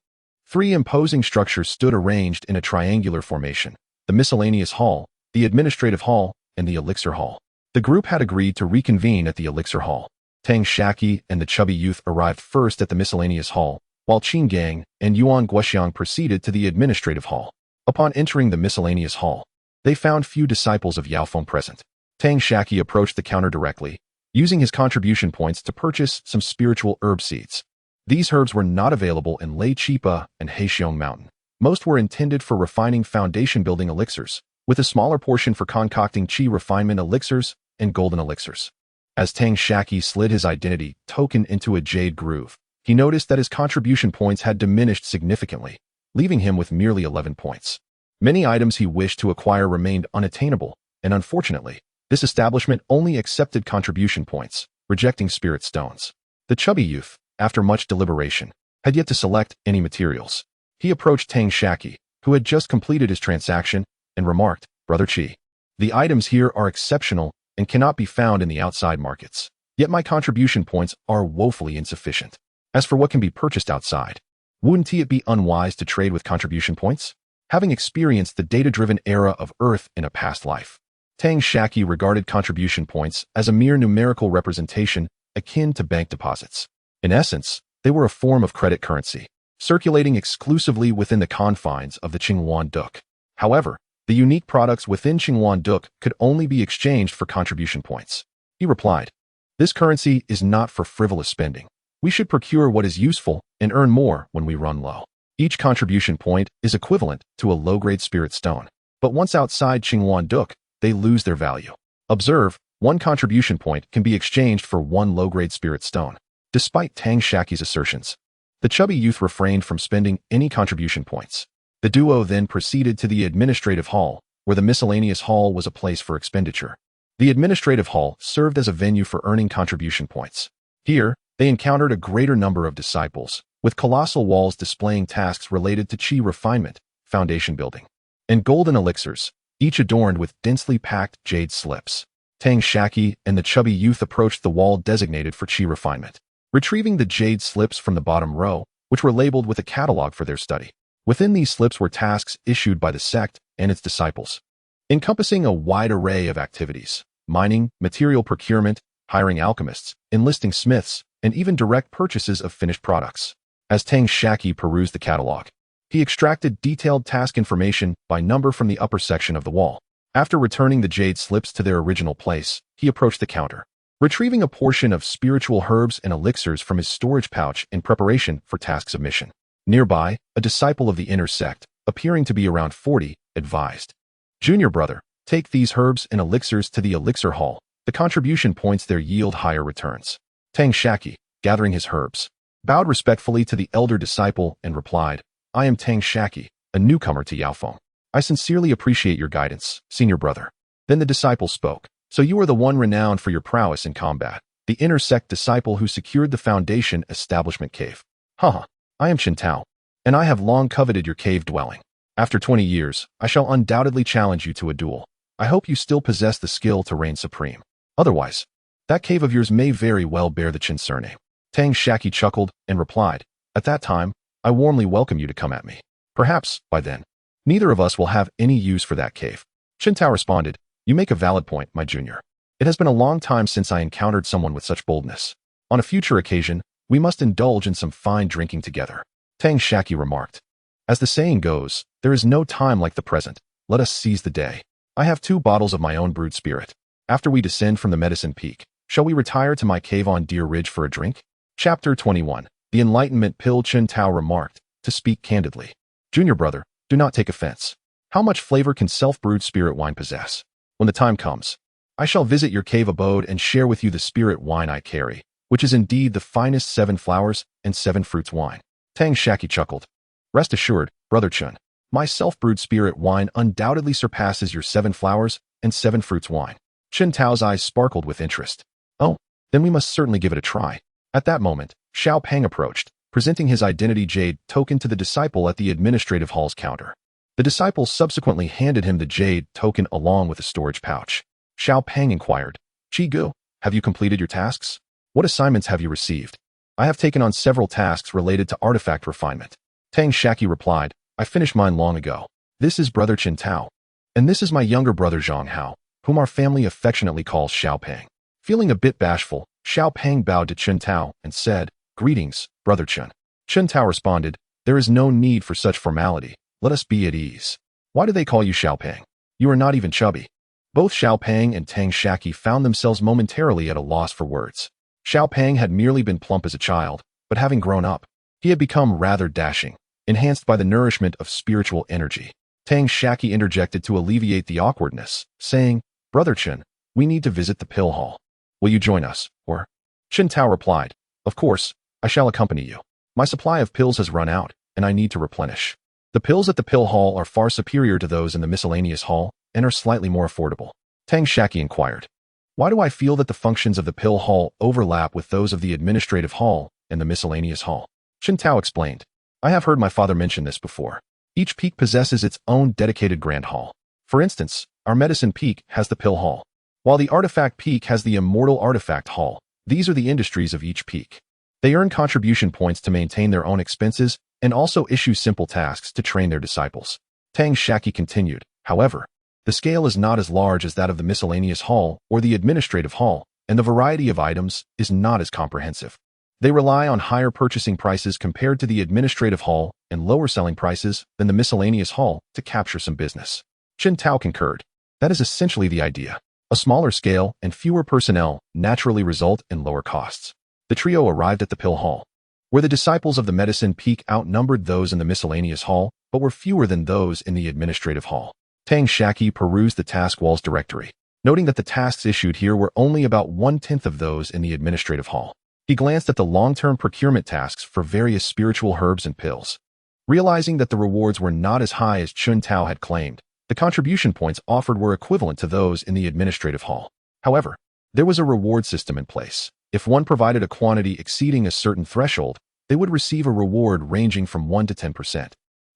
Three imposing structures stood arranged in a triangular formation: the Miscellaneous Hall, the Administrative Hall, and the Elixir Hall. The group had agreed to reconvene at the Elixir Hall. Tang Shaqi and the chubby youth arrived first at the Miscellaneous Hall, while Qin Gang and Yuan Guoxiang proceeded to the Administrative Hall. Upon entering the Miscellaneous Hall, they found few disciples of Yaofeng present. Tang Shaqi approached the counter directly, using his contribution points to purchase some spiritual herb seeds. These herbs were not available in Lei Chipa and Heixiong Mountain. Most were intended for refining foundation-building elixirs, with a smaller portion for concocting qi refinement elixirs and golden elixirs. As Tang Shaqi slid his identity token into a jade groove, he noticed that his contribution points had diminished significantly, leaving him with merely 11 points. Many items he wished to acquire remained unattainable, and unfortunately, this establishment only accepted contribution points, rejecting spirit stones. The chubby youth, after much deliberation, had yet to select any materials. He approached Tang Shaqi, who had just completed his transaction, and remarked, "Brother Qi, the items here are exceptional and cannot be found in the outside markets. Yet my contribution points are woefully insufficient. As for what can be purchased outside, wouldn't it be unwise to trade with contribution points?" Having experienced the data-driven era of Earth in a past life, Tang Shaqi regarded contribution points as a mere numerical representation akin to bank deposits. In essence, they were a form of credit currency, circulating exclusively within the confines of the Qinghuan Duk. However, the unique products within Qinghuan Duk could only be exchanged for contribution points. He replied, "This currency is not for frivolous spending. We should procure what is useful and earn more when we run low. Each contribution point is equivalent to a low-grade spirit stone, but once outside Qinghuan Duk, they lose their value. Observe, one contribution point can be exchanged for one low-grade spirit stone." Despite Tang Shaqi's assertions, the chubby youth refrained from spending any contribution points. The duo then proceeded to the Administrative Hall, where the Miscellaneous Hall was a place for expenditure. The Administrative Hall served as a venue for earning contribution points. Here, they encountered a greater number of disciples, with colossal walls displaying tasks related to qi refinement, foundation building, and golden elixirs, each adorned with densely packed jade slips. Tang Shaqi and the chubby youth approached the wall designated for qi refinement, retrieving the jade slips from the bottom row, which were labeled with a catalog for their study. Within these slips were tasks issued by the sect and its disciples, encompassing a wide array of activities: mining, material procurement, hiring alchemists, enlisting smiths, and even direct purchases of finished products. As Tang Shaqi perused the catalog, he extracted detailed task information by number from the upper section of the wall. After returning the jade slips to their original place, he approached the counter, retrieving a portion of spiritual herbs and elixirs from his storage pouch in preparation for task submission. Nearby, a disciple of the inner sect, appearing to be around 40, advised, "Junior brother, take these herbs and elixirs to the Elixir Hall. The contribution points there yield higher returns." Tang Shaqi, gathering his herbs, bowed respectfully to the elder disciple and replied, "I am Tang Shaqi, a newcomer to Yaofeng. I sincerely appreciate your guidance, senior brother." Then the disciple spoke, "So you are the one renowned for your prowess in combat, the inner sect disciple who secured the Foundation Establishment Cave." "Haha, I am Qintao, and I have long coveted your cave dwelling. After 20 years, I shall undoubtedly challenge you to a duel. I hope you still possess the skill to reign supreme. Otherwise, that cave of yours may very well bear the Qin surname." Tang Shaqi chuckled and replied, "At that time, I warmly welcome you to come at me. Perhaps, by then, neither of us will have any use for that cave." Qintao responded, "You make a valid point, my junior. It has been a long time since I encountered someone with such boldness. On a future occasion, we must indulge in some fine drinking together." Tang Shaqi remarked, "As the saying goes, there is no time like the present. Let us seize the day. I have 2 bottles of my own brewed spirit. After we descend from the Medicine Peak, shall we retire to my cave on Deer Ridge for a drink?" Chapter 21. The Enlightenment Pill. Qintao remarked, "To speak candidly, junior brother, do not take offense. How much flavor can self-brewed spirit wine possess? When the time comes, I shall visit your cave abode and share with you the spirit wine I carry, which is indeed the finest 7 flowers and 7 fruits wine. Tang Shaqi chuckled. Rest assured, Brother Chun, my self-brewed spirit wine undoubtedly surpasses your 7 flowers and 7 fruits wine. Chen Tao's eyes sparkled with interest. Oh, then we must certainly give it a try. At that moment, Xiao Peng approached, presenting his identity jade token to the disciple at the administrative hall's counter. The disciple subsequently handed him the jade token along with a storage pouch. Xiao Peng inquired, Qi Gu, have you completed your tasks? What assignments have you received? I have taken on several tasks related to artifact refinement. Tang Shaqi replied, I finished mine long ago. This is Brother Chen Tao. And this is my younger brother Zhang Hao, whom our family affectionately calls Xiao Peng. Feeling a bit bashful, Xiao Peng bowed to Chen Tao and said, Greetings, Brother Chen. Chen Tao responded, There is no need for such formality. Let us be at ease. Why do they call you Xiao Peng? You are not even chubby. Both Xiao Peng and Tang Shaqi found themselves momentarily at a loss for words. Xiao Peng had merely been plump as a child, but having grown up, he had become rather dashing, enhanced by the nourishment of spiritual energy. Tang Shaqi interjected to alleviate the awkwardness, saying, Brother Chen, we need to visit the pill hall. Will you join us, or? Chen Tao replied, Of course, I shall accompany you. My supply of pills has run out, and I need to replenish. The pills at the pill hall are far superior to those in the miscellaneous hall and are slightly more affordable. Tang Shaqi inquired, Why do I feel that the functions of the pill hall overlap with those of the administrative hall and the miscellaneous hall? Chen Tao explained, I have heard my father mention this before. Each peak possesses its own dedicated grand hall. For instance, our medicine peak has the pill hall, while the artifact peak has the immortal artifact hall. These are the industries of each peak. They earn contribution points to maintain their own expenses and also issue simple tasks to train their disciples. Tang Shaqi continued, However, the scale is not as large as that of the miscellaneous hall or the administrative hall, and the variety of items is not as comprehensive. They rely on higher purchasing prices compared to the administrative hall and lower selling prices than the miscellaneous hall to capture some business. Chen Tao concurred. That is essentially the idea. A smaller scale and fewer personnel naturally result in lower costs. The trio arrived at the pill hall, where the disciples of the medicine peak outnumbered those in the miscellaneous hall, but were fewer than those in the administrative hall. Tang Shaqi perused the task walls directory, noting that the tasks issued here were only about 1/10 of those in the administrative hall. He glanced at the long-term procurement tasks for various spiritual herbs and pills. Realizing that the rewards were not as high as Chen Tao had claimed, the contribution points offered were equivalent to those in the administrative hall. However, there was a reward system in place. If one provided a quantity exceeding a certain threshold, they would receive a reward ranging from 1 to 10%.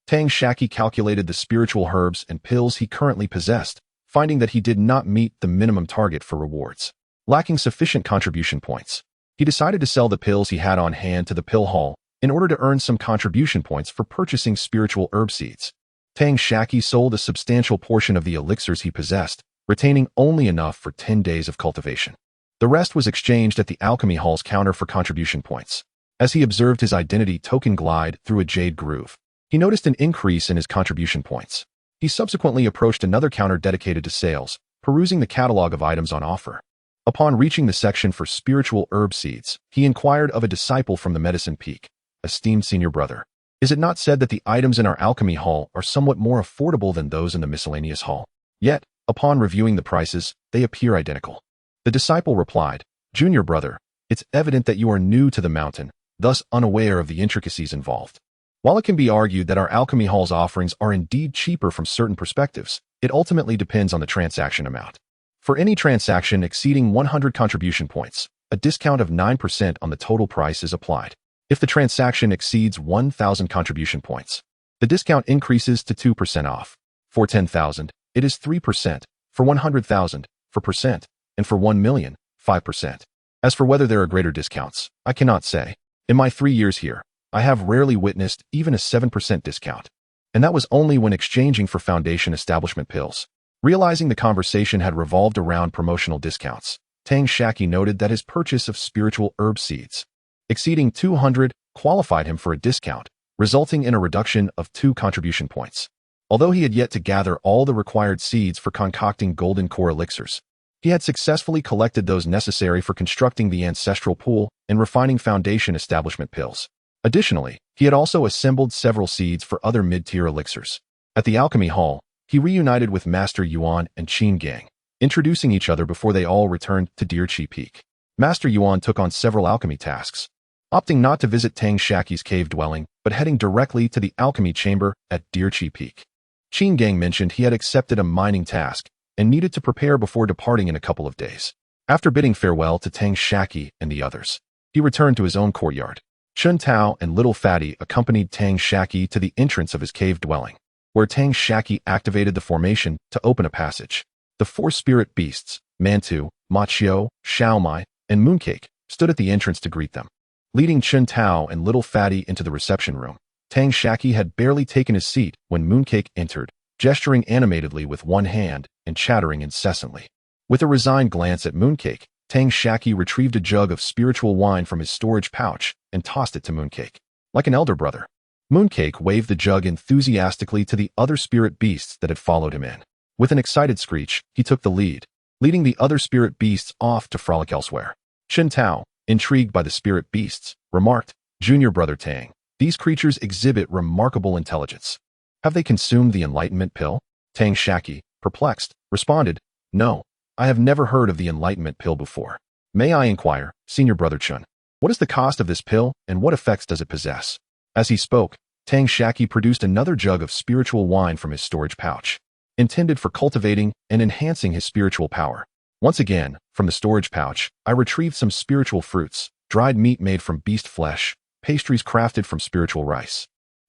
Tang Shaqi calculated the spiritual herbs and pills he currently possessed, finding that he did not meet the minimum target for rewards. Lacking sufficient contribution points, he decided to sell the pills he had on hand to the pill hall in order to earn some contribution points for purchasing spiritual herb seeds. Tang Shaqi sold a substantial portion of the elixirs he possessed, retaining only enough for 10 days of cultivation. The rest was exchanged at the Alchemy Hall's counter for contribution points. As he observed his identity token glide through a jade groove, he noticed an increase in his contribution points. He subsequently approached another counter dedicated to sales, perusing the catalog of items on offer. Upon reaching the section for spiritual herb seeds, he inquired of a disciple from the medicine peak, Esteemed senior brother, is it not said that the items in our Alchemy Hall are somewhat more affordable than those in the miscellaneous hall? Yet, upon reviewing the prices, they appear identical. The disciple replied, Junior brother, it's evident that you are new to the mountain, thus unaware of the intricacies involved. While it can be argued that our Alchemy Hall's offerings are indeed cheaper from certain perspectives, it ultimately depends on the transaction amount. For any transaction exceeding 100 contribution points, a discount of 9% on the total price is applied. If the transaction exceeds 1,000 contribution points, the discount increases to 2% off. For 10,000, it is 3%, for 100,000, 4%, and for 1 million, 5%. As for whether there are greater discounts, I cannot say. In my 3 years here, I have rarely witnessed even a 7% discount. And that was only when exchanging for Foundation establishment pills. Realizing the conversation had revolved around promotional discounts, Tang Shaqi noted that his purchase of spiritual herb seeds, exceeding 200, qualified him for a discount, resulting in a reduction of 2 contribution points. Although he had yet to gather all the required seeds for concocting golden core elixirs, he had successfully collected those necessary for constructing the ancestral pool and refining Foundation establishment pills. Additionally, he had also assembled several seeds for other mid-tier elixirs. At the Alchemy Hall, he reunited with Master Yuan and Qin Gang, introducing each other before they all returned to Deerchi Peak. Master Yuan took on several alchemy tasks, opting not to visit Tang Shaqi's cave dwelling, but heading directly to the alchemy chamber at Deerchi Peak. Qin Gang mentioned he had accepted a mining task and needed to prepare before departing in a couple of days. After bidding farewell to Tang Shaqi and the others, he returned to his own courtyard. Chun Tao and Little Fatty accompanied Tang Shaqi to the entrance of his cave dwelling, where Tang Shaqi activated the formation to open a passage. The four spirit beasts, Mantu, Machio, Xiaomai, and Mooncake, stood at the entrance to greet them. Leading Chun Tao and Little Fatty into the reception room, Tang Shaqi had barely taken his seat when Mooncake entered, gesturing animatedly with one hand and chattering incessantly. With a resigned glance at Mooncake, Tang Shaqi retrieved a jug of spiritual wine from his storage pouch and tossed it to Mooncake. Like an elder brother, Mooncake waved the jug enthusiastically to the other spirit beasts that had followed him in. With an excited screech, he took the lead, leading the other spirit beasts off to frolic elsewhere. Chun Tao, intrigued by the spirit beasts, remarked, "Junior brother Tang, these creatures exhibit remarkable intelligence. Have they consumed the enlightenment pill?" Tang Shaqi, perplexed, responded, "No, I have never heard of the enlightenment pill before. May I inquire, senior brother Chun, what is the cost of this pill and what effects does it possess?" As he spoke, Tang Shaqi produced another jug of spiritual wine from his storage pouch, intended for cultivating and enhancing his spiritual power. Once again, from the storage pouch, I retrieved some spiritual fruits, dried meat made from beast flesh, pastries crafted from spiritual rice,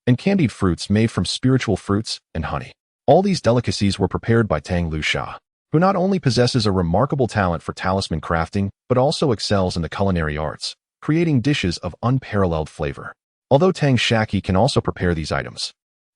and candied fruits made from spiritual fruits and honey. All these delicacies were prepared by Tang Lusha, who not only possesses a remarkable talent for talisman crafting, but also excels in the culinary arts, creating dishes of unparalleled flavor. Although Tang Shaqi can also prepare these items,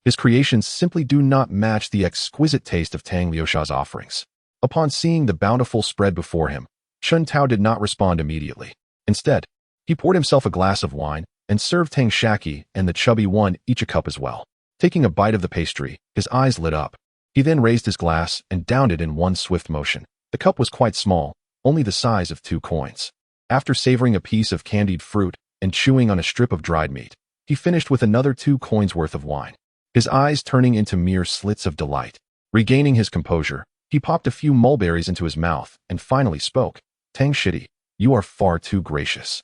his creations simply do not match the exquisite taste of Tang Liusha's offerings. Upon seeing the bountiful spread before him, Chun Tao did not respond immediately. Instead, he poured himself a glass of wine and served Tang Shaqi and the chubby one each a cup as well. Taking a bite of the pastry, his eyes lit up. He then raised his glass and downed it in one swift motion. The cup was quite small, only the size of 2 coins. After savoring a piece of candied fruit and chewing on a strip of dried meat, he finished with another 2 coins worth of wine, his eyes turning into mere slits of delight. Regaining his composure, he popped a few mulberries into his mouth and finally spoke, "Tang Shaqi, you are far too gracious."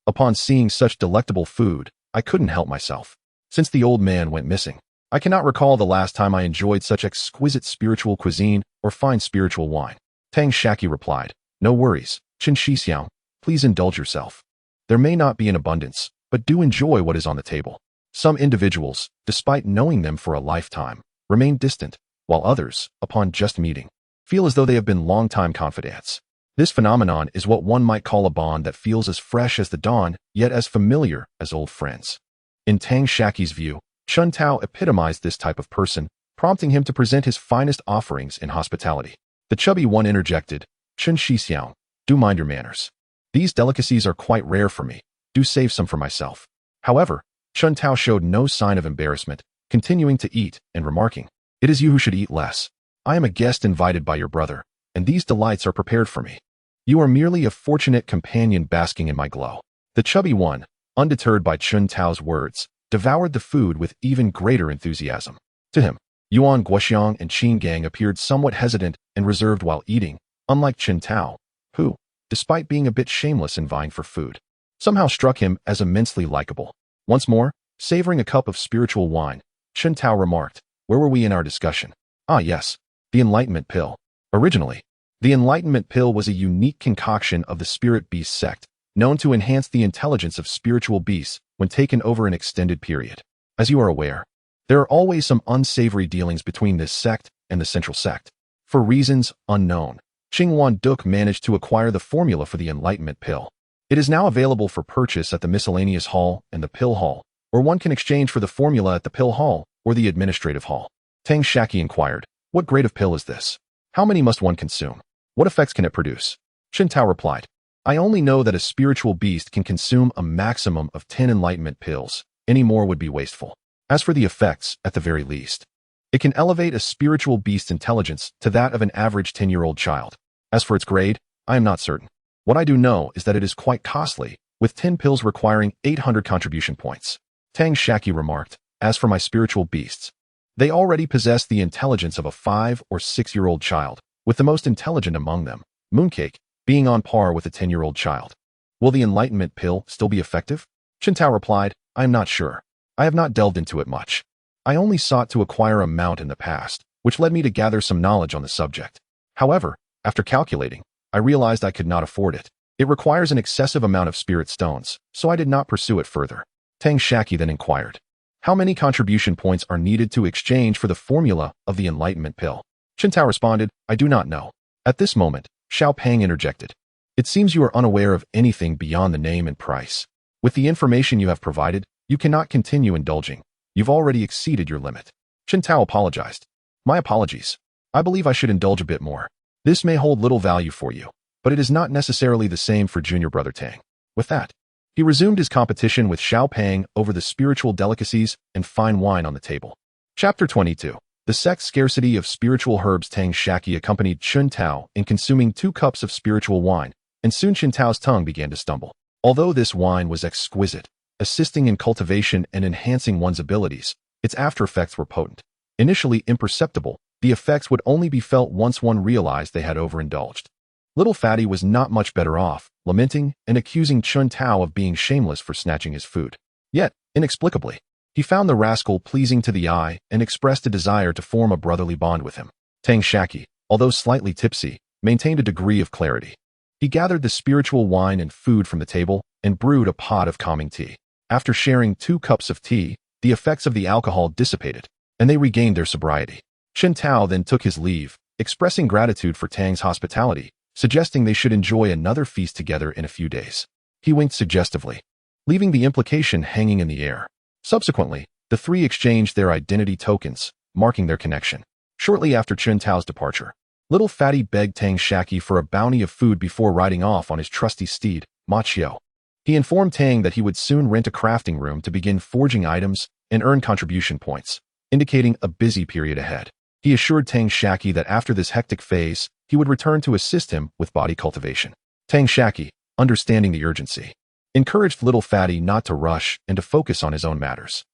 Upon seeing such delectable food, I couldn't help myself. Since the old man went missing, I cannot recall the last time I enjoyed such exquisite spiritual cuisine or fine spiritual wine. Tang Shaqi replied, "No worries, Chen Shixiang, please indulge yourself. There may not be in abundance, but do enjoy what is on the table." Some individuals, despite knowing them for a lifetime, remain distant, while others, upon just meeting, feel as though they have been long-time confidants. This phenomenon is what one might call a bond that feels as fresh as the dawn, yet as familiar as old friends. In Tang Shaqi's view, Chun Tao epitomized this type of person, prompting him to present his finest offerings in hospitality. The chubby one interjected, "Chen Shixiang, do mind your manners. These delicacies are quite rare for me. Do save some for myself." However, Chun Tao showed no sign of embarrassment, continuing to eat and remarking, "It is you who should eat less. I am a guest invited by your brother, and these delights are prepared for me. You are merely a fortunate companion basking in my glow." The chubby one, undeterred by Chun Tao's words, devoured the food with even greater enthusiasm. To him, Yuan Guoxiang and Qin Gang appeared somewhat hesitant and reserved while eating, unlike Chun Tao, who, despite being a bit shameless in vying for food, somehow struck him as immensely likable. Once more, savoring a cup of spiritual wine, Chun Tao remarked, "Where were we in our discussion? Ah yes, the enlightenment pill. Originally, the enlightenment pill was a unique concoction of the spirit beast sect, known to enhance the intelligence of spiritual beasts when taken over an extended period. As you are aware, there are always some unsavory dealings between this sect and the central sect. For reasons unknown, Qingwan Duk managed to acquire the formula for the enlightenment pill. It is now available for purchase at the miscellaneous hall and the pill hall, or one can exchange for the formula at the pill hall or the administrative hall." Tang Shaqi inquired, "What grade of pill is this? How many must one consume? What effects can it produce?" Chun Tao replied, "I only know that a spiritual beast can consume a maximum of 10 enlightenment pills. Any more would be wasteful. As for the effects, at the very least, it can elevate a spiritual beast's intelligence to that of an average 10-year-old child. As for its grade, I am not certain. What I do know is that it is quite costly, with 10 pills requiring 800 contribution points." Tang Shaqi remarked, "As for my spiritual beasts, They already possessed the intelligence of a 5 or 6-year-old child, with the most intelligent among them, Mooncake, being on par with a 10-year-old child. Will the enlightenment pill still be effective? Qintao replied, I am not sure. I have not delved into it much. I only sought to acquire a mount in the past, which led me to gather some knowledge on the subject. However, after calculating, I realized I could not afford it. It requires an excessive amount of spirit stones, so I did not pursue it further. Tang Shaqi then inquired, how many contribution points are needed to exchange for the formula of the enlightenment pill? Qintao responded, I do not know. At this moment, Xiao Pang interjected. It seems you are unaware of anything beyond the name and price. With the information you have provided, you cannot continue indulging. You've already exceeded your limit. Qintao apologized. My apologies. I believe I should indulge a bit more. This may hold little value for you, but it is not necessarily the same for junior brother Tang. With that, he resumed his competition with Xiao Pang over the spiritual delicacies and fine wine on the table. Chapter 22. The sex scarcity of spiritual herbs. Tang Shaqi accompanied Qintao in consuming 2 cups of spiritual wine, and soon Qintao's tongue began to stumble. Although this wine was exquisite, assisting in cultivation and enhancing one's abilities, its after-effects were potent. Initially imperceptible, the effects would only be felt once one realized they had overindulged. Little Fatty was not much better off, lamenting and accusing Qintao of being shameless for snatching his food. Yet, inexplicably, he found the rascal pleasing to the eye and expressed a desire to form a brotherly bond with him. Tang Shaqi, although slightly tipsy, maintained a degree of clarity. He gathered the spiritual wine and food from the table and brewed a pot of calming tea. After sharing 2 cups of tea, the effects of the alcohol dissipated, and they regained their sobriety. Qintao then took his leave, expressing gratitude for Tang's hospitality, suggesting they should enjoy another feast together in a few days. He winked suggestively, leaving the implication hanging in the air. Subsequently, the 3 exchanged their identity tokens, marking their connection. Shortly after Qintao's departure, Little Fatty begged Tang Shaqi for a bounty of food before riding off on his trusty steed, Ma Qiu. He informed Tang that he would soon rent a crafting room to begin forging items and earn contribution points, indicating a busy period ahead. He assured Tang Shaqi that after this hectic phase, he would return to assist him with body cultivation. Tang Shaqi, understanding the urgency, encouraged Little Fatty not to rush and to focus on his own matters.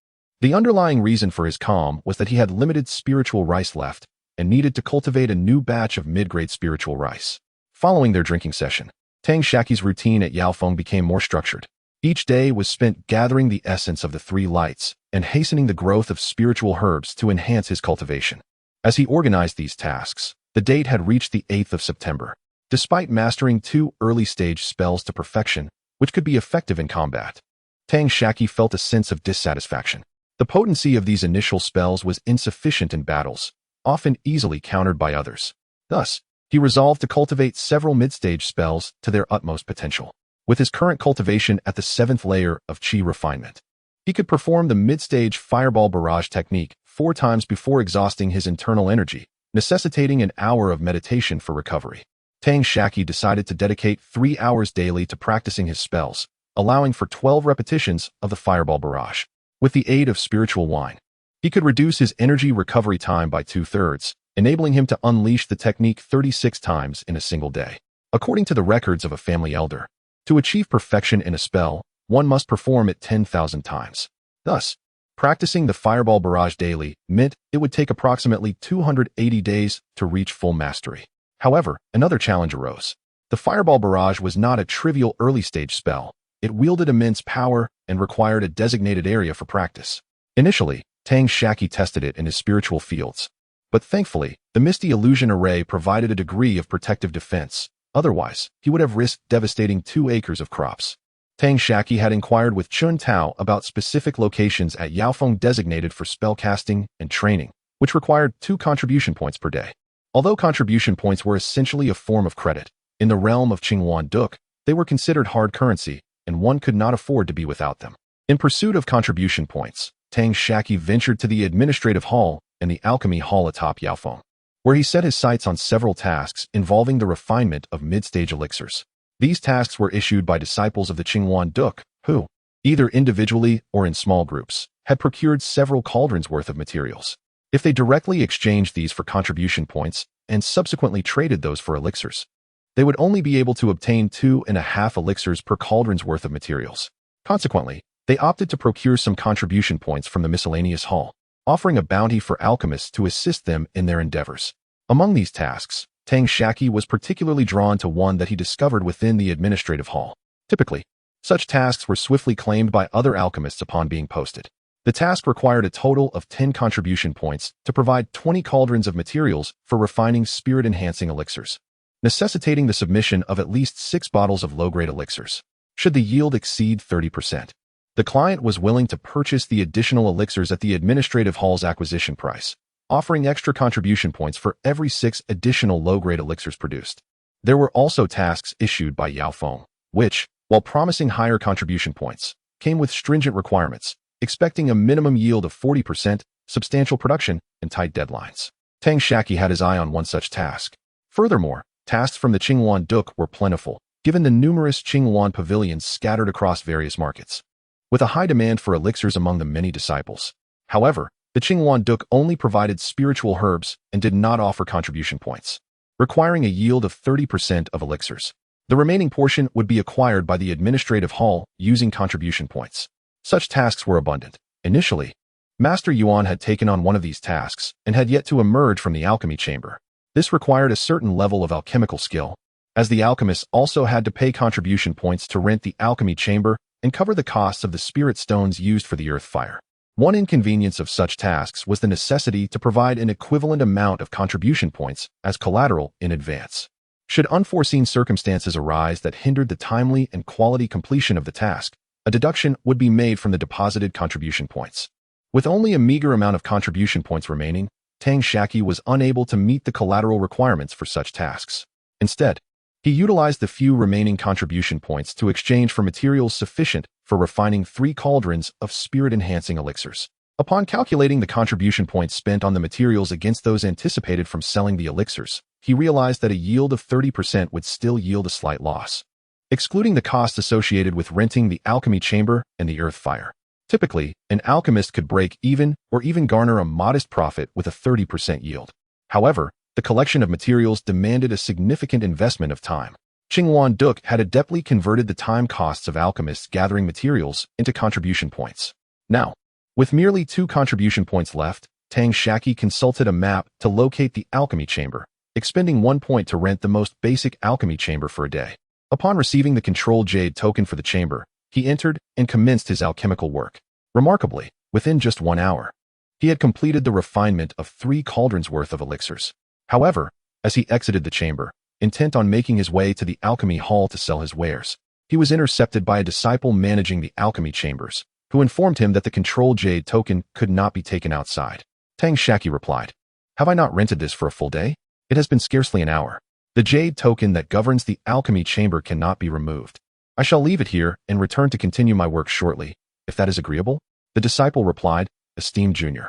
The underlying reason for his calm was that he had limited spiritual rice left and needed to cultivate a new batch of mid-grade spiritual rice. Following their drinking session, Tang Shaqi's routine at Yaofeng became more structured. Each day was spent gathering the essence of the 3 lights and hastening the growth of spiritual herbs to enhance his cultivation. As he organized these tasks, the date had reached the 8th of September. Despite mastering 2 early-stage spells to perfection, which could be effective in combat, Tang Shaqi felt a sense of dissatisfaction. The potency of these initial spells was insufficient in battles, often easily countered by others. Thus, he resolved to cultivate several mid-stage spells to their utmost potential. With his current cultivation at the 7th layer of Qi refinement, he could perform the mid-stage fireball barrage technique 4 times before exhausting his internal energy, necessitating an hour of meditation for recovery. Tang Shaqi decided to dedicate 3 hours daily to practicing his spells, allowing for 12 repetitions of the fireball barrage. With the aid of spiritual wine, he could reduce his energy recovery time by 2/3, enabling him to unleash the technique 36 times in a single day. According to the records of a family elder, to achieve perfection in a spell, one must perform it 10,000 times. Thus, practicing the fireball barrage daily meant it would take approximately 280 days to reach full mastery. However, another challenge arose. The fireball barrage was not a trivial early-stage spell. It wielded immense power and required a designated area for practice. Initially, Tang Shaqi tested it in his spiritual fields. But thankfully, the Misty Illusion Array provided a degree of protective defense. Otherwise, he would have risked devastating 2 acres of crops. Tang Shaqi had inquired with Qintao about specific locations at Yaofeng designated for spellcasting and training, which required 2 contribution points per day. Although contribution points were essentially a form of credit, in the realm of Qinghuan Duk, they were considered hard currency, and one could not afford to be without them. In pursuit of contribution points, Tang Shaqi ventured to the administrative hall and the alchemy hall atop Yaofeng, where he set his sights on several tasks involving the refinement of mid-stage elixirs. These tasks were issued by disciples of the Qinghuan Duk, who, either individually or in small groups, had procured several cauldrons worth of materials. If they directly exchanged these for contribution points and subsequently traded those for elixirs, they would only be able to obtain 2.5 elixirs per cauldron's worth of materials. Consequently, they opted to procure some contribution points from the miscellaneous hall. offering a bounty for alchemists to assist them in their endeavors. Among these tasks, Tang Shaqi was particularly drawn to one that he discovered within the administrative hall. Typically, such tasks were swiftly claimed by other alchemists upon being posted. The task required a total of 10 contribution points to provide 20 cauldrons of materials for refining spirit-enhancing elixirs, necessitating the submission of at least 6 bottles of low-grade elixirs. Should the yield exceed 30%, the client was willing to purchase the additional elixirs at the administrative hall's acquisition price, offering extra contribution points for every 6 additional low-grade elixirs produced. There were also tasks issued by Yao Feng, which, while promising higher contribution points, came with stringent requirements, expecting a minimum yield of 40%, substantial production, and tight deadlines. Tang Shaqi had his eye on one such task. Furthermore, tasks from the Qinghuan Duke were plentiful, given the numerous Qinghuan pavilions scattered across various markets, with a high demand for elixirs among the many disciples. However, the Qinghuan Duke only provided spiritual herbs and did not offer contribution points, requiring a yield of 30% of elixirs. The remaining portion would be acquired by the administrative hall using contribution points. Such tasks were abundant. Initially, Master Yuan had taken on one of these tasks and had yet to emerge from the alchemy chamber. This required a certain level of alchemical skill, as the alchemists also had to pay contribution points to rent the alchemy chamber and cover the costs of the spirit stones used for the earth fire. One inconvenience of such tasks was the necessity to provide an equivalent amount of contribution points as collateral in advance. Should unforeseen circumstances arise that hindered the timely and quality completion of the task, a deduction would be made from the deposited contribution points. With only a meager amount of contribution points remaining, Tang Shaqi was unable to meet the collateral requirements for such tasks. Instead, he utilized the few remaining contribution points to exchange for materials sufficient for refining 3 cauldrons of spirit-enhancing elixirs. Upon calculating the contribution points spent on the materials against those anticipated from selling the elixirs, he realized that a yield of 30% would still yield a slight loss, excluding the costs associated with renting the alchemy chamber and the earth fire. Typically, an alchemist could break even or even garner a modest profit with a 30% yield. However, the collection of materials demanded a significant investment of time. Qinghuan Duke had adeptly converted the time costs of alchemists gathering materials into contribution points. Now, with merely 2 contribution points left, Tang Shaqi consulted a map to locate the alchemy chamber, expending 1 point to rent the most basic alchemy chamber for a day. Upon receiving the control jade token for the chamber, he entered and commenced his alchemical work. Remarkably, within just 1 hour, he had completed the refinement of 3 cauldrons worth of elixirs. However, as he exited the chamber, intent on making his way to the alchemy hall to sell his wares, he was intercepted by a disciple managing the alchemy chambers, who informed him that the control jade token could not be taken outside. Tang Shaqi replied, "Have I not rented this for a full day? It has been scarcely an hour. The jade token that governs the alchemy chamber cannot be removed. I shall leave it here and return to continue my work shortly, if that is agreeable." The disciple replied, "Esteemed junior,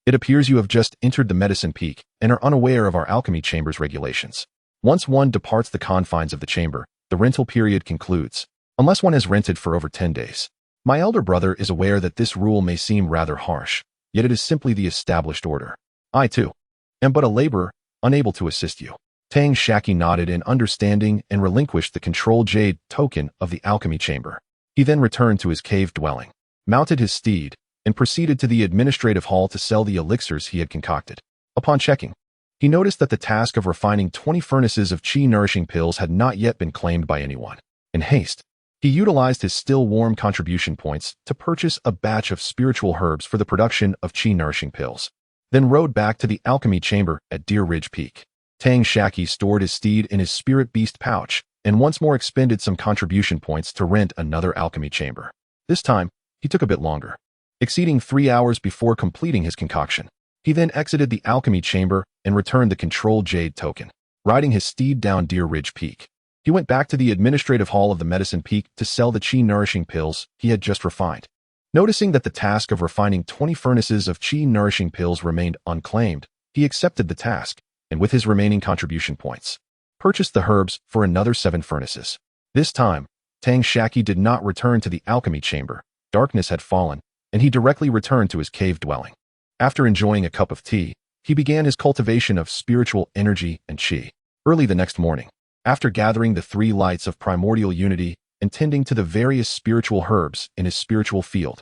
it appears you have just entered the medicine peak and are unaware of our alchemy chamber's regulations. Once one departs the confines of the chamber, the rental period concludes, unless one has rented for over 10 days. My elder brother is aware that this rule may seem rather harsh, yet it is simply the established order. I, too, am but a laborer, unable to assist you." Tang Shaqi nodded in understanding and relinquished the control jade token of the alchemy chamber. He then returned to his cave dwelling, mounted his steed, and proceeded to the administrative hall to sell the elixirs he had concocted. Upon checking, he noticed that the task of refining 20 furnaces of chi-nourishing pills had not yet been claimed by anyone. In haste, he utilized his still-warm contribution points to purchase a batch of spiritual herbs for the production of chi-nourishing pills, then rode back to the alchemy chamber at Deer Ridge Peak. Tang Shaqi stored his steed in his spirit beast pouch and once more expended some contribution points to rent another alchemy chamber. This time, he took a bit longer, exceeding 3 hours before completing his concoction. He then exited the alchemy chamber and returned the control jade token, riding his steed down Deer Ridge Peak. He went back to the administrative hall of the medicine peak to sell the chi-nourishing pills he had just refined. Noticing that the task of refining 20 furnaces of chi-nourishing pills remained unclaimed, he accepted the task, and with his remaining contribution points, purchased the herbs for another 7 furnaces. This time, Tang Shaqi did not return to the alchemy chamber. Darkness had fallen, and he directly returned to his cave dwelling. After enjoying a cup of tea, he began his cultivation of spiritual energy and qi. Early the next morning, after gathering the 3 lights of primordial unity and tending to the various spiritual herbs in his spiritual field,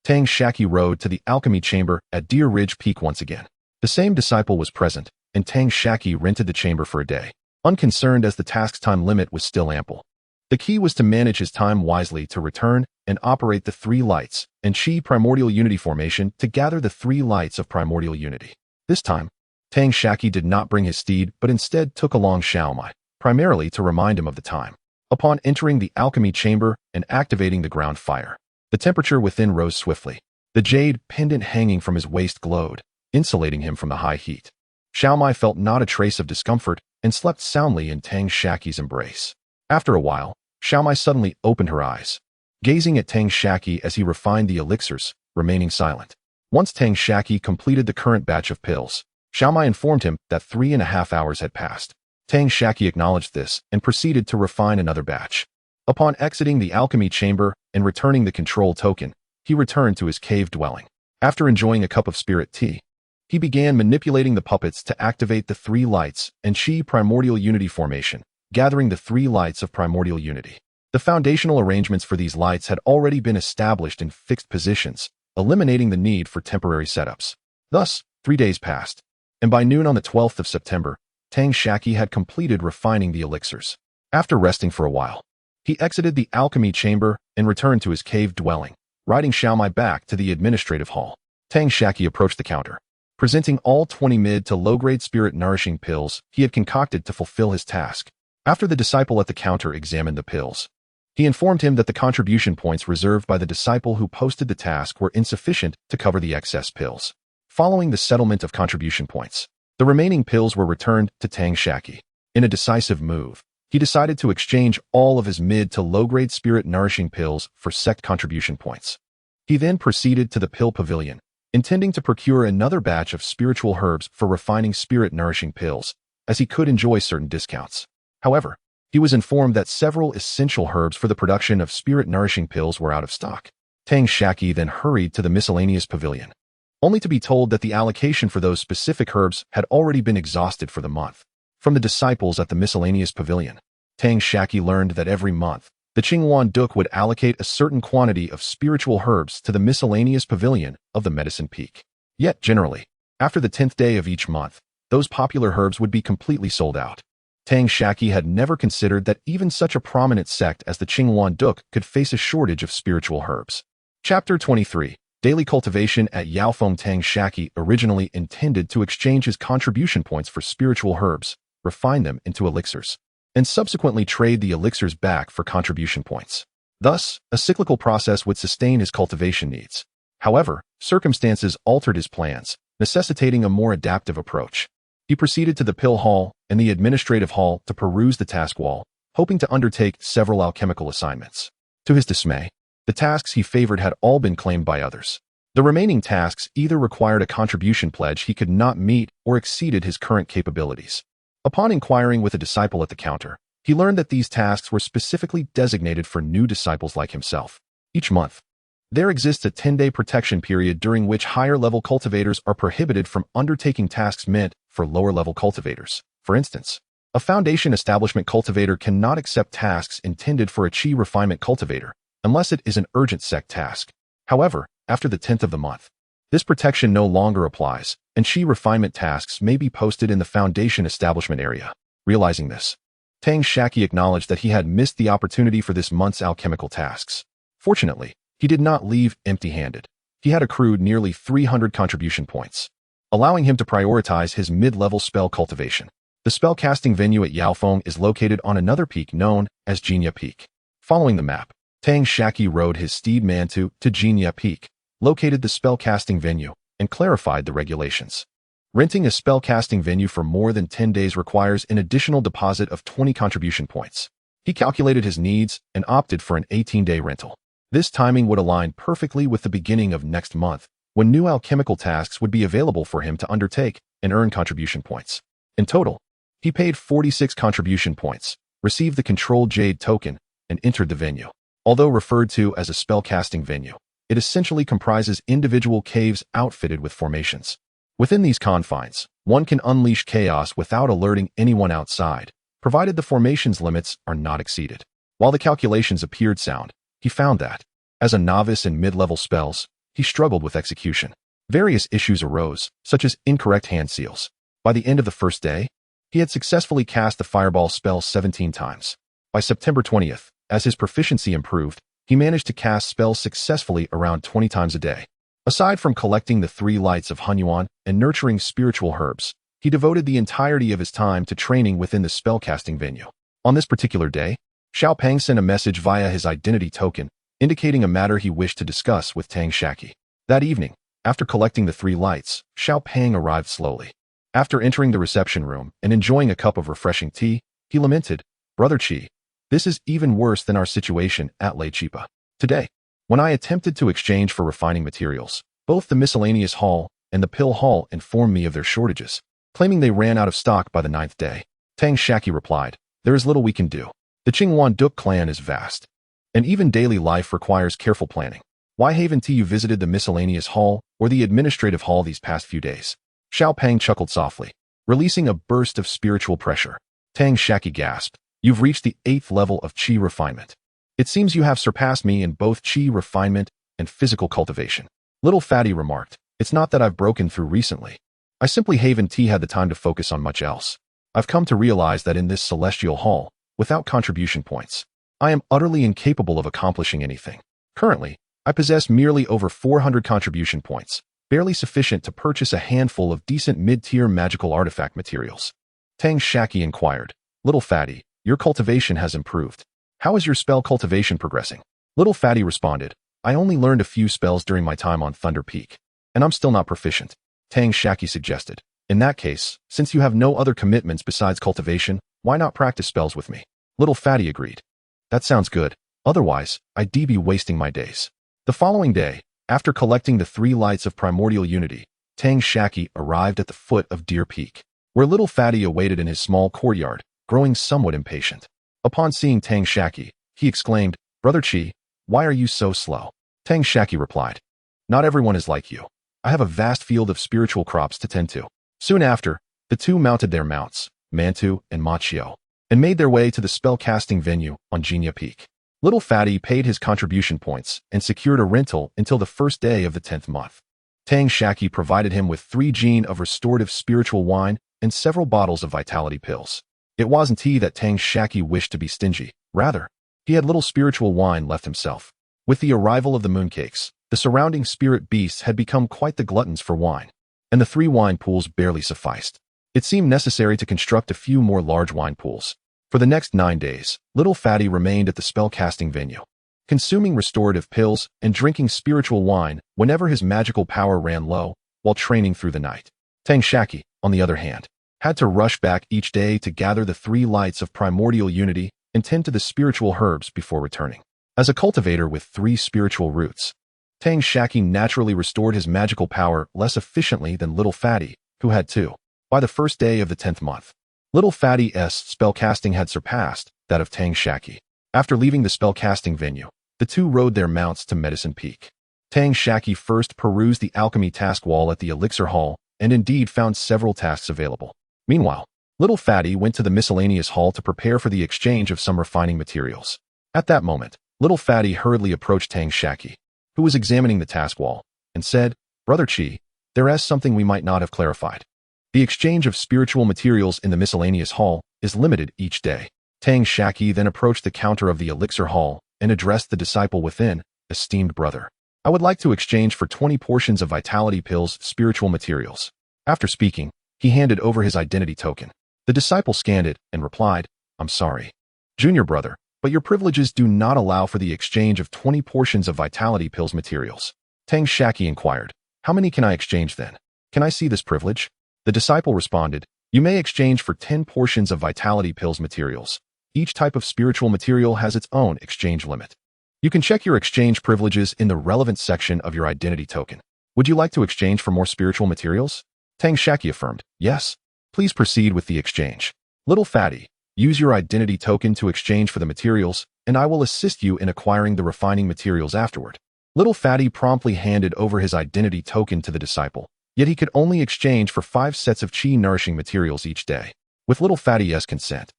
Tang Shaqi rode to the alchemy chamber at Deer Ridge Peak once again. The same disciple was present, and Tang Shaqi rented the chamber for a day, unconcerned as the task's time limit was still ample. The key was to manage his time wisely to return and operate the three lights and Qi primordial unity formation to gather the three lights of primordial unity. This time, Tang Shaqi did not bring his steed but instead took along Xiaomai, primarily to remind him of the time. Upon entering the alchemy chamber and activating the ground fire, the temperature within rose swiftly. The jade pendant hanging from his waist glowed, insulating him from the high heat. Xiaomai felt not a trace of discomfort and slept soundly in Tang Shaqi's embrace. After a while, Xiaomai suddenly opened her eyes, gazing at Tang Shaqi as he refined the elixirs, remaining silent. Once Tang Shaqi completed the current batch of pills, Xiaomai informed him that 3.5 hours had passed. Tang Shaqi acknowledged this and proceeded to refine another batch. Upon exiting the alchemy chamber and returning the control token, he returned to his cave dwelling. After enjoying a cup of spirit tea, he began manipulating the puppets to activate the three lights and Qi primordial unity formation, gathering the three lights of primordial unity. The foundational arrangements for these lights had already been established in fixed positions, eliminating the need for temporary setups. Thus, 3 days passed, and by noon on the 12th of September, Tang Shaqi had completed refining the elixirs. After resting for a while, he exited the alchemy chamber and returned to his cave dwelling, riding Xiaomai back to the administrative hall. Tang Shaqi approached the counter, presenting all 20 mid to low-grade spirit-nourishing pills he had concocted to fulfill his task. After the disciple at the counter examined the pills, he informed him that the contribution points reserved by the disciple who posted the task were insufficient to cover the excess pills. Following the settlement of contribution points, the remaining pills were returned to Tang Shaqi. In a decisive move, he decided to exchange all of his mid to low-grade spirit-nourishing pills for sect contribution points. He then proceeded to the pill pavilion, intending to procure another batch of spiritual herbs for refining spirit-nourishing pills, as he could enjoy certain discounts. However, he was informed that several essential herbs for the production of spirit-nourishing pills were out of stock. Tang Shaqi then hurried to the miscellaneous pavilion, only to be told that the allocation for those specific herbs had already been exhausted for the month. From the disciples at the miscellaneous pavilion, Tang Shaqi learned that every month, the Qingwan Duke would allocate a certain quantity of spiritual herbs to the miscellaneous pavilion of the Medicine Peak. Yet, generally, after the 10th day of each month, those popular herbs would be completely sold out. Tang Shaqi had never considered that even such a prominent sect as the Qingwan Duke could face a shortage of spiritual herbs. Chapter 23. Daily cultivation at Yaofeng. Tang Shaqi originally intended to exchange his contribution points for spiritual herbs, refine them into elixirs, and subsequently trade the elixirs back for contribution points. Thus, a cyclical process would sustain his cultivation needs. However, circumstances altered his plans, necessitating a more adaptive approach. He proceeded to the pill hall and the administrative hall to peruse the task wall, hoping to undertake several alchemical assignments. To his dismay, the tasks he favored had all been claimed by others. The remaining tasks either required a contribution pledge he could not meet or exceeded his current capabilities. Upon inquiring with a disciple at the counter, he learned that these tasks were specifically designated for new disciples like himself. Each month, there exists a 10-day protection period during which higher-level cultivators are prohibited from undertaking tasks meant for lower-level cultivators. For instance, a foundation establishment cultivator cannot accept tasks intended for a Qi refinement cultivator unless it is an urgent sect task. However, after the 10th of the month, this protection no longer applies, and Qi refinement tasks may be posted in the foundation establishment area. Realizing this, Tang Shaqi acknowledged that he had missed the opportunity for this month's alchemical tasks. Fortunately, he did not leave empty-handed. He had accrued nearly 300 contribution points, allowing him to prioritize his mid-level spell cultivation. The spellcasting venue at Yaofeng is located on another peak known as Xianxia Peak. Following the map, Tang Shaqi rode his steed Mantu to Xianxia Peak, located the spellcasting venue, and clarified the regulations. Renting a spellcasting venue for more than 10 days requires an additional deposit of 20 contribution points. He calculated his needs and opted for an 18-day rental. This timing would align perfectly with the beginning of next month, when new alchemical tasks would be available for him to undertake and earn contribution points. In total, he paid 46 contribution points, received the Control Jade token, and entered the venue. Although referred to as a spellcasting venue, it essentially comprises individual caves outfitted with formations. Within these confines, one can unleash chaos without alerting anyone outside, provided the formation's limits are not exceeded. While the calculations appeared sound, he found that, as a novice in mid-level spells, he struggled with execution. Various issues arose, such as incorrect hand seals. By the end of the first day, he had successfully cast the fireball spell 17 times. By September 20th, as his proficiency improved, he managed to cast spells successfully around 20 times a day. Aside from collecting the 3 lights of Hunyuan and nurturing spiritual herbs, he devoted the entirety of his time to training within the spellcasting venue. On this particular day, Xiao Pang sent a message via his identity token, indicating a matter he wished to discuss with Tang Shaqi. That evening, after collecting the 3 lights, Xiao Pang arrived slowly. After entering the reception room and enjoying a cup of refreshing tea, he lamented, "Brother Qi, this is even worse than our situation at Lei Chipa. Today, when I attempted to exchange for refining materials, both the miscellaneous hall and the pill hall informed me of their shortages, claiming they ran out of stock by the 9th day. Tang Shaqi replied, "There is little we can do. The Qingwan Duk clan is vast, and even daily life requires careful planning. Why haven't you visited the miscellaneous hall or the administrative hall these past few days?" Xiao Pang chuckled softly, releasing a burst of spiritual pressure. Tang Shaqi gasped, "You've reached the 8th level of Qi refinement. It seems you have surpassed me in both Qi refinement and physical cultivation." Little Fatty remarked, "It's not that I've broken through recently. I simply haven't had the time to focus on much else. I've come to realize that in this celestial hall, without contribution points, I am utterly incapable of accomplishing anything. Currently, I possess merely over 400 contribution points, barely sufficient to purchase a handful of decent mid-tier magical artifact materials." Tang Shaqi inquired, "Little Fatty, your cultivation has improved. How is your spell cultivation progressing?" Little Fatty responded, "I only learned a few spells during my time on Thunder Peak, and I'm still not proficient." Tang Shaqi suggested, "In that case, since you have no other commitments besides cultivation, why not practice spells with me?" Little Fatty agreed. "That sounds good. Otherwise, I'd be wasting my days." The following day, after collecting the 3 lights of primordial unity, Tang Shaqi arrived at the foot of Deer Peak, where Little Fatty awaited in his small courtyard, growing somewhat impatient. Upon seeing Tang Shaqi, he exclaimed, "Brother Qi, why are you so slow?" Tang Shaqi replied, "Not everyone is like you. I have a vast field of spiritual crops to tend to." Soon after, the two mounted their mounts, Mantu and Machio, and made their way to the spellcasting venue on Jinya Peak. Little Fatty paid his contribution points and secured a rental until the first day of the 10th month. Tang Shaqi provided him with 3 gene of restorative spiritual wine and several bottles of vitality pills. It wasn't that Tang Shaqi wished to be stingy. Rather, he had little spiritual wine left himself. With the arrival of the mooncakes, the surrounding spirit beasts had become quite the gluttons for wine, and the 3 wine pools barely sufficed. It seemed necessary to construct a few more large wine pools. For the next 9 days, Little Fatty remained at the spellcasting venue, consuming restorative pills and drinking spiritual wine whenever his magical power ran low while training through the night. Tang Shaqi, on the other hand, had to rush back each day to gather the 3 lights of primordial unity and tend to the spiritual herbs before returning. As a cultivator with 3 spiritual roots, Tang Shaqi naturally restored his magical power less efficiently than Little Fatty, who had 2. By the first day of the 10th month, Little Fatty's spellcasting had surpassed that of Tang Shaqi. After leaving the spellcasting venue, the 2 rode their mounts to Medicine Peak. Tang Shaqi first perused the alchemy task wall at the Elixir Hall and indeed found several tasks available. Meanwhile, Little Fatty went to the miscellaneous hall to prepare for the exchange of some refining materials. At that moment, Little Fatty hurriedly approached Tang Shaqi, who was examining the task wall, and said, "Brother Qi, there is something we might not have clarified. The exchange of spiritual materials in the miscellaneous hall is limited each day." Tang Shaqi then approached the counter of the Elixir Hall and addressed the disciple within, "Esteemed brother, I would like to exchange for 20 portions of vitality pills spiritual materials." After speaking, he handed over his identity token. The disciple scanned it and replied, "I'm sorry, junior brother, but your privileges do not allow for the exchange of 20 portions of vitality pills materials." Tang Shaqi inquired, "How many can I exchange then? Can I see this privilege?" The disciple responded, "You may exchange for 10 portions of vitality pills materials. Each type of spiritual material has its own exchange limit. You can check your exchange privileges in the relevant section of your identity token. Would you like to exchange for more spiritual materials?" Tang Shaqi affirmed, "Yes. Please proceed with the exchange. Little Fatty, use your identity token to exchange for the materials, and I will assist you in acquiring the refining materials afterward." Little Fatty promptly handed over his identity token to the disciple. Yet he could only exchange for 5 sets of chi-nourishing materials each day. With Little Fatty's consent,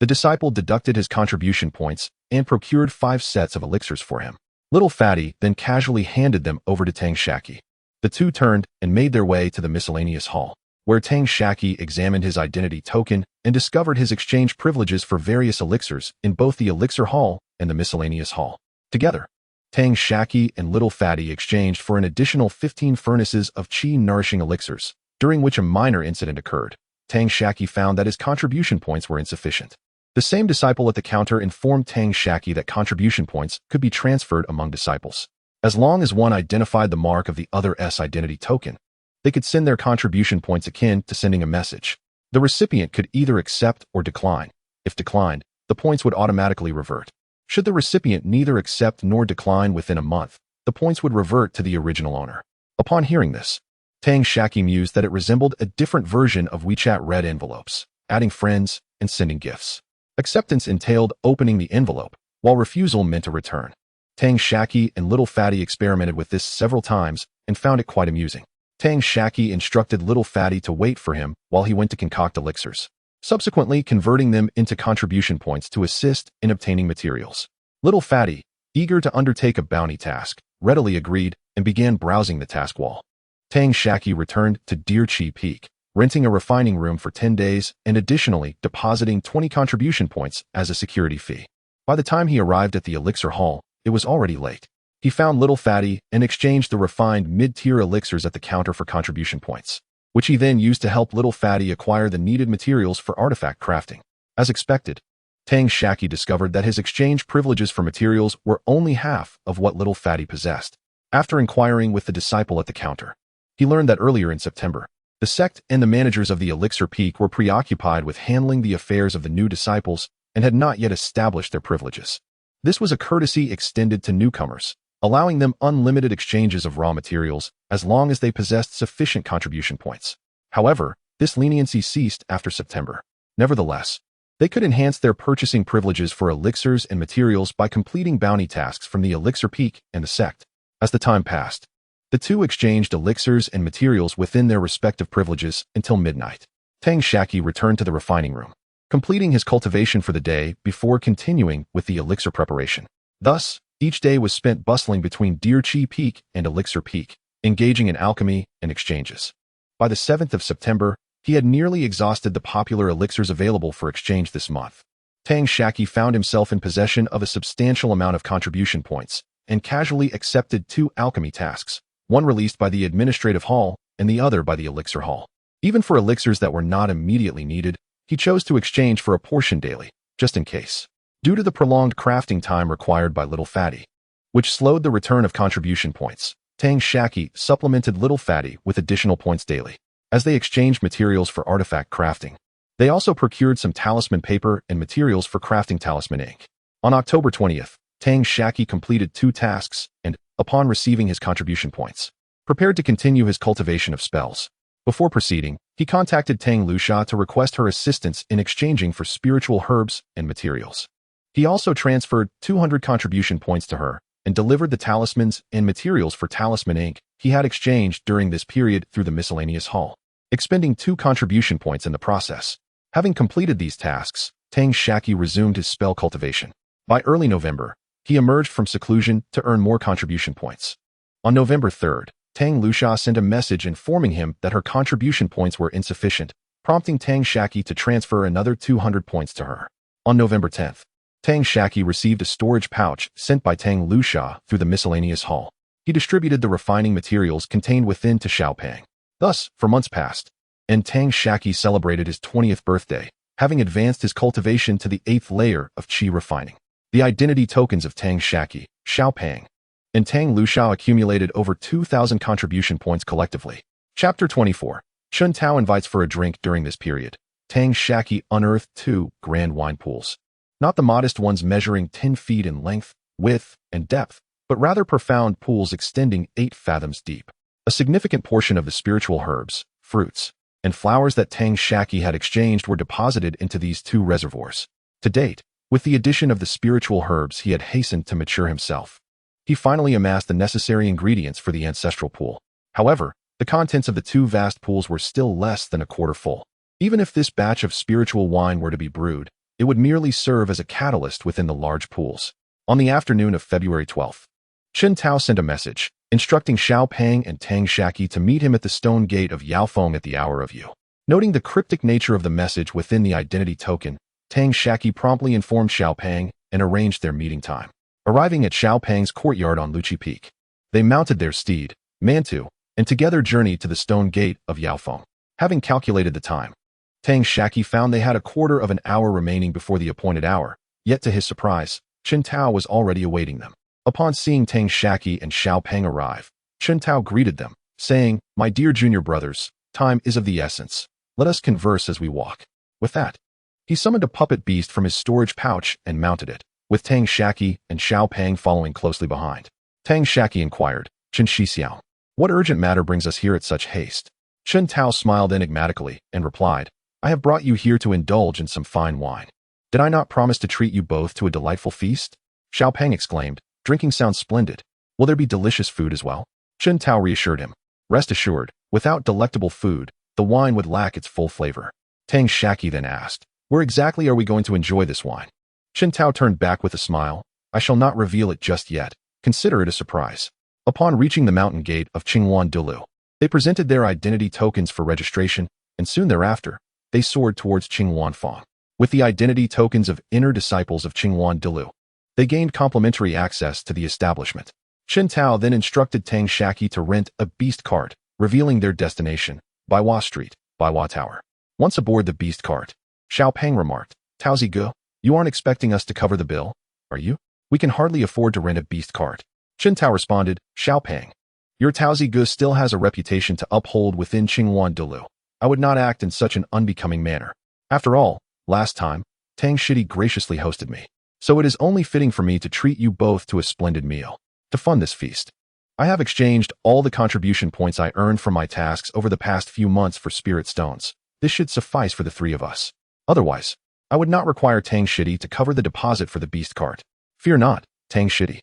the disciple deducted his contribution points and procured 5 sets of elixirs for him. Little Fatty then casually handed them over to Tang Shaqi. The two turned and made their way to the miscellaneous hall, where Tang Shaqi examined his identity token and discovered his exchange privileges for various elixirs in both the elixir hall and the miscellaneous hall. Together, Tang Shaqi and Little Fatty exchanged for an additional 15 furnaces of chi-nourishing elixirs, during which a minor incident occurred. Tang Shaqi found that his contribution points were insufficient. The same disciple at the counter informed Tang Shaqi that contribution points could be transferred among disciples. As long as one identified the mark of the other's identity token, they could send their contribution points akin to sending a message. The recipient could either accept or decline. If declined, the points would automatically revert. Should the recipient neither accept nor decline within a month, the points would revert to the original owner. Upon hearing this, Tang Shaqi mused that it resembled a different version of WeChat red envelopes, adding friends and sending gifts. Acceptance entailed opening the envelope, while refusal meant a return. Tang Shaqi and Little Fatty experimented with this several times and found it quite amusing. Tang Shaqi instructed Little Fatty to wait for him while he went to concoct elixirs, subsequently converting them into contribution points to assist in obtaining materials. Little Fatty, eager to undertake a bounty task, readily agreed and began browsing the task wall. Tang Shaqi returned to Deerchi Peak, renting a refining room for 10 days and additionally depositing 20 contribution points as a security fee. By the time he arrived at the elixir hall, it was already late. He found Little Fatty and exchanged the refined mid-tier elixirs at the counter for contribution points, which he then used to help Little Fatty acquire the needed materials for artifact crafting. As expected, Tang Shaqi discovered that his exchange privileges for materials were only half of what Little Fatty possessed. After inquiring with the disciple at the counter, he learned that earlier in September, the sect and the managers of the Elixir Peak were preoccupied with handling the affairs of the new disciples and had not yet established their privileges. This was a courtesy extended to newcomers, allowing them unlimited exchanges of raw materials as long as they possessed sufficient contribution points. However, this leniency ceased after September. Nevertheless, they could enhance their purchasing privileges for elixirs and materials by completing bounty tasks from the Elixir Peak and the sect. As the time passed, the two exchanged elixirs and materials within their respective privileges until midnight. Tang Shaqi returned to the refining room, completing his cultivation for the day before continuing with the elixir preparation. Thus, each day was spent bustling between Deerchi Peak and Elixir Peak, engaging in alchemy and exchanges. By the 7th of September, he had nearly exhausted the popular elixirs available for exchange this month. Tang Shaqi found himself in possession of a substantial amount of contribution points and casually accepted 2 alchemy tasks, one released by the Administrative Hall and the other by the Elixir Hall. Even for elixirs that were not immediately needed, he chose to exchange for a portion daily, just in case. Due to the prolonged crafting time required by Little Fatty, which slowed the return of contribution points, Tang Shaqi supplemented Little Fatty with additional points daily. As they exchanged materials for artifact crafting, they also procured some talisman paper and materials for crafting talisman ink. On October 20th, Tang Shaqi completed 2 tasks and, upon receiving his contribution points, prepared to continue his cultivation of spells. Before proceeding, he contacted Tang Luxia to request her assistance in exchanging for spiritual herbs and materials. He also transferred 200 contribution points to her and delivered the talismans and materials for talisman ink he had exchanged during this period through the miscellaneous hall, expending 2 contribution points in the process. Having completed these tasks, Tang Shaqi resumed his spell cultivation. By early November, he emerged from seclusion to earn more contribution points. On November 3rd, Tang Luxia sent a message informing him that her contribution points were insufficient, prompting Tang Shaqi to transfer another 200 points to her. On November 10th, Tang Shaqi received a storage pouch sent by Tang Luxia through the miscellaneous hall. He distributed the refining materials contained within to Xiaopang. Thus, for months passed, and Tang Shaqi celebrated his 20th birthday, having advanced his cultivation to the 8th layer of qi refining. The identity tokens of Tang Shaqi, Xiaopang, and Tang Luxia accumulated over 2,000 contribution points collectively. Chapter 24. Chun Tao invites for a drink during this period. Tang Shaqi unearthed 2 grand wine pools. Not the modest ones measuring 10 feet in length, width, and depth, but rather profound pools extending 8 fathoms deep. A significant portion of the spiritual herbs, fruits, and flowers that Tang Shaqi had exchanged were deposited into these 2 reservoirs. To date, with the addition of the spiritual herbs he had hastened to mature himself, he finally amassed the necessary ingredients for the ancestral pool. However, the contents of the 2 vast pools were still less than a quarter full. Even if this batch of spiritual wine were to be brewed, it would merely serve as a catalyst within the large pools. On the afternoon of February 12th, Chen Tao sent a message, instructing Xiao Pang and Tang Shaqi to meet him at the stone gate of Yaofeng at the hour of Yu. Noting the cryptic nature of the message within the identity token, Tang Shaqi promptly informed Xiao Pang and arranged their meeting time. Arriving at Xiao Pang's courtyard on Luchi Peak, they mounted their steed, Mantu, and together journeyed to the stone gate of Yaofeng. Having calculated the time, Tang Shaqi found they had a quarter of an hour remaining before the appointed hour, yet to his surprise, Chen Tao was already awaiting them. Upon seeing Tang Shaqi and Xiao Pang arrive, Chen Tao greeted them, saying, "My dear junior brothers, time is of the essence. Let us converse as we walk." With that, he summoned a puppet beast from his storage pouch and mounted it, with Tang Shaqi and Xiao Pang following closely behind. Tang Shaqi inquired, "Chen Shixiao, what urgent matter brings us here at such haste?" Chen Tao smiled enigmatically and replied, "I have brought you here to indulge in some fine wine. Did I not promise to treat you both to a delightful feast?" Xiao Pang exclaimed, "Drinking sounds splendid. Will there be delicious food as well?" Chen Tao reassured him, "Rest assured, without delectable food, the wine would lack its full flavor." Tang Shaqi then asked, "Where exactly are we going to enjoy this wine?" Chen Tao turned back with a smile, "I shall not reveal it just yet. Consider it a surprise." Upon reaching the mountain gate of Qinghuan Dulu, they presented their identity tokens for registration, and soon thereafter, they soared towards Qinghuan Fang. With the identity tokens of inner disciples of Qinghuan Dulu, they gained complimentary access to the establishment. Chen Tao then instructed Tang Shaqi to rent a beast cart, revealing their destination, Baiwa Street, Baiwa Tower. Once aboard the beast cart, Xiao Pang remarked, "Tao Zigu, you aren't expecting us to cover the bill, are you? We can hardly afford to rent a beast cart." Chen Tao responded, "Xiao Pang, your Tao Zigu still has a reputation to uphold within Qinghuan Dulu. I would not act in such an unbecoming manner. After all, last time, Tang Shaqi graciously hosted me, so it is only fitting for me to treat you both to a splendid meal. To fund this feast, I have exchanged all the contribution points I earned from my tasks over the past few months for spirit stones. This should suffice for the three of us. Otherwise, I would not require Tang Shaqi to cover the deposit for the beast cart. Fear not, Tang Shaqi.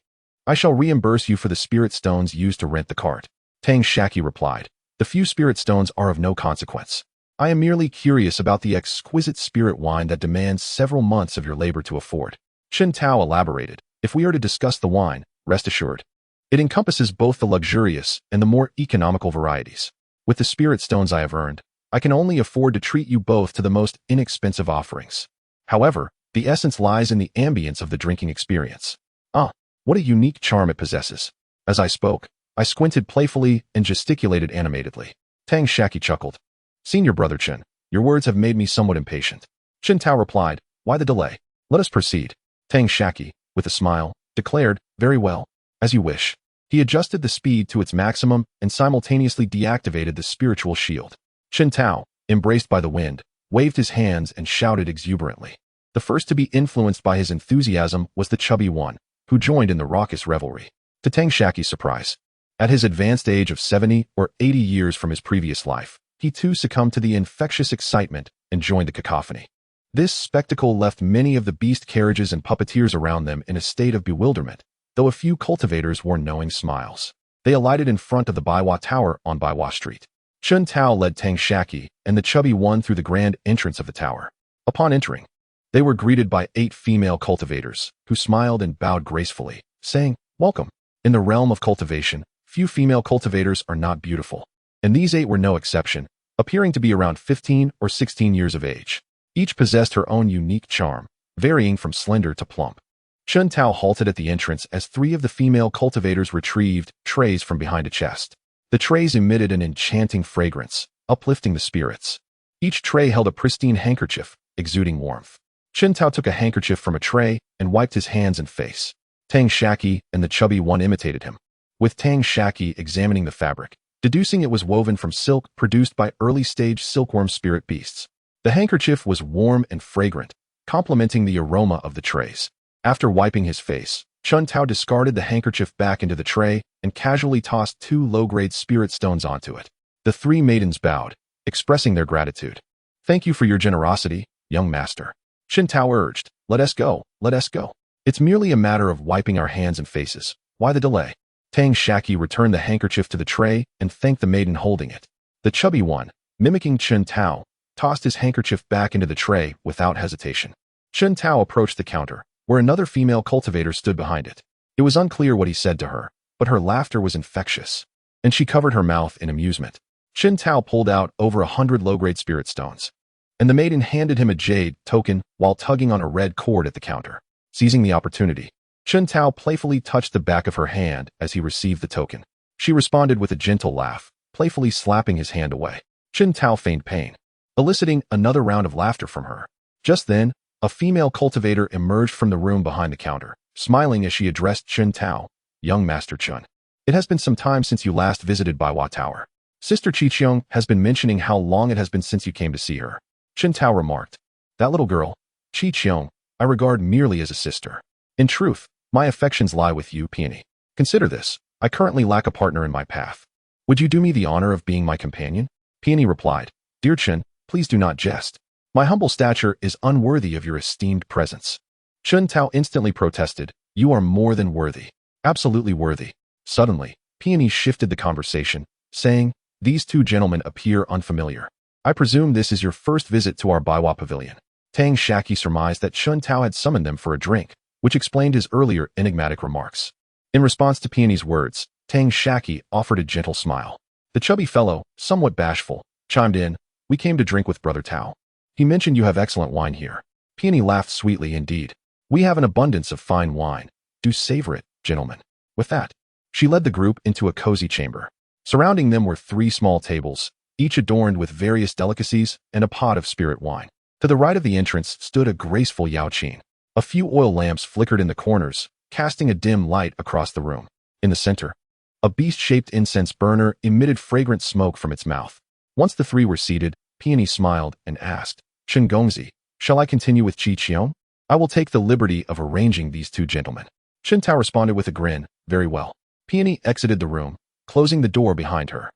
I shall reimburse you for the spirit stones used to rent the cart." Tang Shaqi replied, "The few spirit stones are of no consequence. I am merely curious about the exquisite spirit wine that demands several months of your labor to afford." Chen Tao elaborated, "If we are to discuss the wine, rest assured, it encompasses both the luxurious and the more economical varieties. With the spirit stones I have earned, I can only afford to treat you both to the most inexpensive offerings. However, the essence lies in the ambience of the drinking experience. Ah, what a unique charm it possesses." As I spoke, I squinted playfully and gesticulated animatedly. Tang Shaqi chuckled, "Senior brother Chen, your words have made me somewhat impatient." Chen Tao replied, "Why the delay? Let us proceed." Tang Shaqi, with a smile, declared, "Very well, as you wish." He adjusted the speed to its maximum and simultaneously deactivated the spiritual shield. Chen Tao, embraced by the wind, waved his hands and shouted exuberantly. The first to be influenced by his enthusiasm was the chubby one, who joined in the raucous revelry. To Tang Shaqi's surprise, at his advanced age of 70 or 80 years from his previous life, he too succumbed to the infectious excitement and joined the cacophony. This spectacle left many of the beast carriages and puppeteers around them in a state of bewilderment, though a few cultivators wore knowing smiles. They alighted in front of the Baiwa Tower on Baiwa Street. Chen Tao led Tang Shaqi and the chubby one through the grand entrance of the tower. Upon entering, they were greeted by 8 female cultivators, who smiled and bowed gracefully, saying, "Welcome." In the realm of cultivation, few female cultivators are not beautiful, and these 8 were no exception, appearing to be around 15 or 16 years of age. Each possessed her own unique charm, varying from slender to plump. Chen Tao halted at the entrance as 3 of the female cultivators retrieved trays from behind a chest. The trays emitted an enchanting fragrance, uplifting the spirits. Each tray held a pristine handkerchief, exuding warmth. Chen Tao took a handkerchief from a tray and wiped his hands and face. Tang Shaqi and the chubby one imitated him, with Tang Shaqi examining the fabric, deducing it was woven from silk produced by early-stage silkworm spirit beasts. The handkerchief was warm and fragrant, complementing the aroma of the trays. After wiping his face, Chen Tao discarded the handkerchief back into the tray and casually tossed 2 low-grade spirit stones onto it. The 3 maidens bowed, expressing their gratitude. "Thank you for your generosity, young master." Chen Tao urged, "Let us go, let us go. It's merely a matter of wiping our hands and faces. Why the delay?" Tang Shaqi returned the handkerchief to the tray and thanked the maiden holding it. The chubby one, mimicking Chen Tao, tossed his handkerchief back into the tray without hesitation. Chen Tao approached the counter, where another female cultivator stood behind it. It was unclear what he said to her, but her laughter was infectious, and she covered her mouth in amusement. Chen Tao pulled out over 100 low-grade spirit stones, and the maiden handed him a jade token while tugging on a red cord at the counter. Seizing the opportunity, Chen Tao playfully touched the back of her hand as he received the token. She responded with a gentle laugh, playfully slapping his hand away. Chen Tao feigned pain, eliciting another round of laughter from her. Just then, a female cultivator emerged from the room behind the counter, smiling as she addressed Chen Tao. "Young Master Chun, it has been some time since you last visited Baiwa Tower. Sister Qiqiong has been mentioning how long it has been since you came to see her." Chen Tao remarked. "That little girl, Qiqiong, I regard merely as a sister. In truth, my affections lie with you, Peony. Consider this, I currently lack a partner in my path. Would you do me the honor of being my companion?" Peony replied, "Dear Chen, please do not jest. My humble stature is unworthy of your esteemed presence." Chen Tao instantly protested, "You are more than worthy. Absolutely worthy." Suddenly, Peony shifted the conversation, saying, "These two gentlemen appear unfamiliar. I presume this is your first visit to our Baiwa pavilion." Tang Shaqi surmised that Chen Tao had summoned them for a drink, which explained his earlier enigmatic remarks. In response to Peony's words, Tang Shaqi offered a gentle smile. The chubby fellow, somewhat bashful, chimed in, "We came to drink with Brother Tao. He mentioned you have excellent wine here." Peony laughed sweetly indeed. "We have an abundance of fine wine. Do savor it, gentlemen." With that, she led the group into a cozy chamber. Surrounding them were 3 small tables, each adorned with various delicacies and a pot of spirit wine. To the right of the entrance stood a graceful yaoqin. A few oil lamps flickered in the corners, casting a dim light across the room. In the center, a beast-shaped incense burner emitted fragrant smoke from its mouth. Once the 3 were seated, Peony smiled and asked, "Chen Gongzi, shall I continue with Qiqiong? I will take the liberty of arranging these 2 gentlemen." Chen Tao responded with a grin, "Very well." Peony exited the room, closing the door behind her.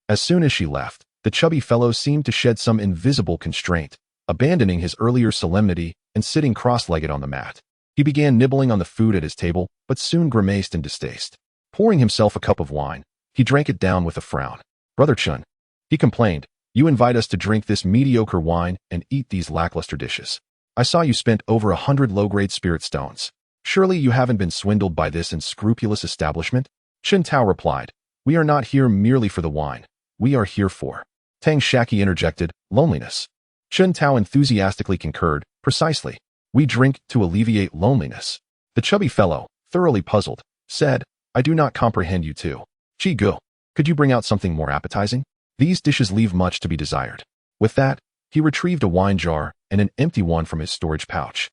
As soon as she left, the chubby fellow seemed to shed some invisible constraint, abandoning his earlier solemnity and sitting cross-legged on the mat. He began nibbling on the food at his table, but soon grimaced in distaste. Pouring himself a cup of wine, he drank it down with a frown. "Brother Chun," he complained, "you invite us to drink this mediocre wine and eat these lackluster dishes. I saw you spent over 100 low-grade spirit stones. Surely you haven't been swindled by this unscrupulous establishment?" Chen Tao replied, "We are not here merely for the wine. We are here for—" Tang Shaqi interjected, "loneliness." Chen Tao enthusiastically concurred, "Precisely. We drink to alleviate loneliness." The chubby fellow, thoroughly puzzled, said, "I do not comprehend you two. Qi Gu, could you bring out something more appetizing? These dishes leave much to be desired." With that, he retrieved a wine jar and an empty one from his storage pouch.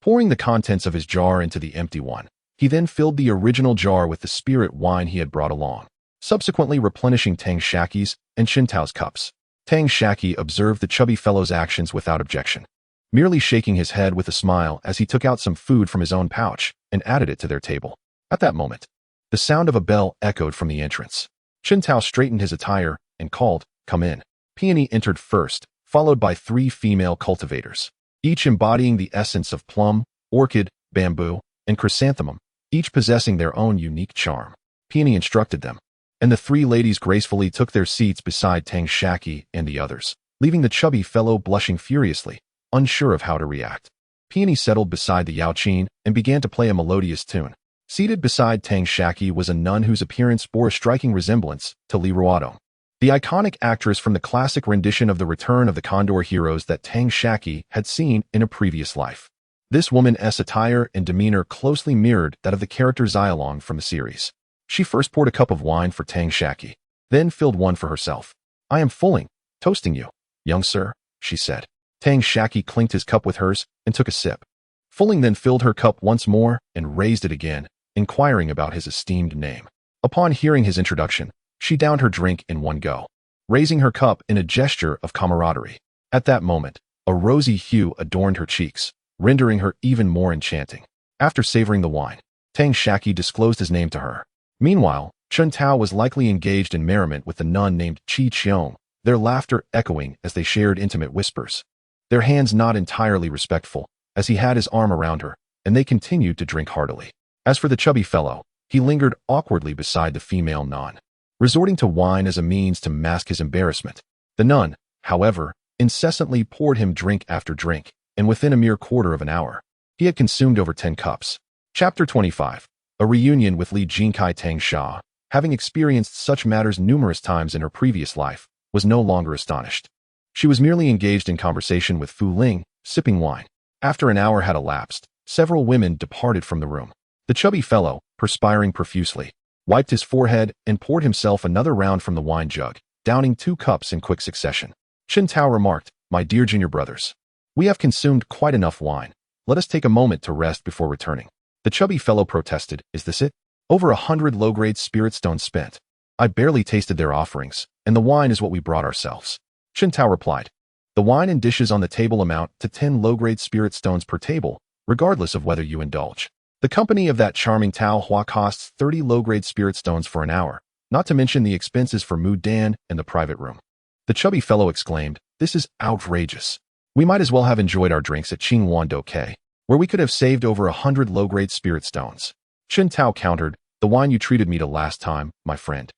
Pouring the contents of his jar into the empty one, he then filled the original jar with the spirit wine he had brought along, subsequently replenishing Tang Shaqi's and Chen Tao's cups. Tang Shaqi observed the chubby fellow's actions without objection, merely shaking his head with a smile as he took out some food from his own pouch and added it to their table. At that moment, the sound of a bell echoed from the entrance. Chen Tao straightened his attire and called, "Come in." Peony entered first, followed by 3 female cultivators, each embodying the essence of plum, orchid, bamboo, and chrysanthemum, each possessing their own unique charm. Peony instructed them, and the 3 ladies gracefully took their seats beside Tang Shaqi and the others, leaving the chubby fellow blushing furiously, unsure of how to react. Peony settled beside the yaoqin and began to play a melodious tune. Seated beside Tang Shaqi was a nun whose appearance bore a striking resemblance to Li Ruodong, the iconic actress from the classic rendition of The Return of the Condor Heroes that Tang Shaqi had seen in a previous life. This woman's attire and demeanor closely mirrored that of the character Xialong from the series. She first poured a cup of wine for Tang Shaqi, then filled one for herself. "I am fulling, toasting you, young sir," she said. Tang Shaqi clinked his cup with hers and took a sip. Fulling then filled her cup once more and raised it again, inquiring about his esteemed name. Upon hearing his introduction, she downed her drink in one go, raising her cup in a gesture of camaraderie. At that moment, a rosy hue adorned her cheeks, rendering her even more enchanting. After savoring the wine, Tang Shaqi disclosed his name to her. Meanwhile, Chen Tao was likely engaged in merriment with the nun named Qiqiong, their laughter echoing as they shared intimate whispers. Their hands not entirely respectful, as he had his arm around her, and they continued to drink heartily. As for the chubby fellow, he lingered awkwardly beside the female nun, resorting to wine as a means to mask his embarrassment. The nun, however, incessantly poured him drink after drink, and within a mere quarter of an hour, he had consumed over 10 cups. Chapter 25. A reunion with Li Jinkai Tang Shaqi, having experienced such matters numerous times in her previous life, was no longer astonished. She was merely engaged in conversation with Fu Ling, sipping wine. After an hour had elapsed, several women departed from the room. The chubby fellow, perspiring profusely, wiped his forehead and poured himself another round from the wine jug, downing 2 cups in quick succession. Chen Tao remarked, "My dear junior brothers, we have consumed quite enough wine. Let us take a moment to rest before returning." The chubby fellow protested, "Is this it? Over 100 low-grade spirit stones spent. I barely tasted their offerings, and the wine is what we brought ourselves." Chen Tao replied, "The wine and dishes on the table amount to 10 low-grade spirit stones per table, regardless of whether you indulge. The company of that charming Tao Hua costs 30 low-grade spirit stones for an hour, not to mention the expenses for Mutant and the private room." The chubby fellow exclaimed, "This is outrageous. We might as well have enjoyed our drinks at Qinghuan where we could have saved over 100 low-grade spirit stones." Chen Tao countered, "The wine you treated me to last time, my friend,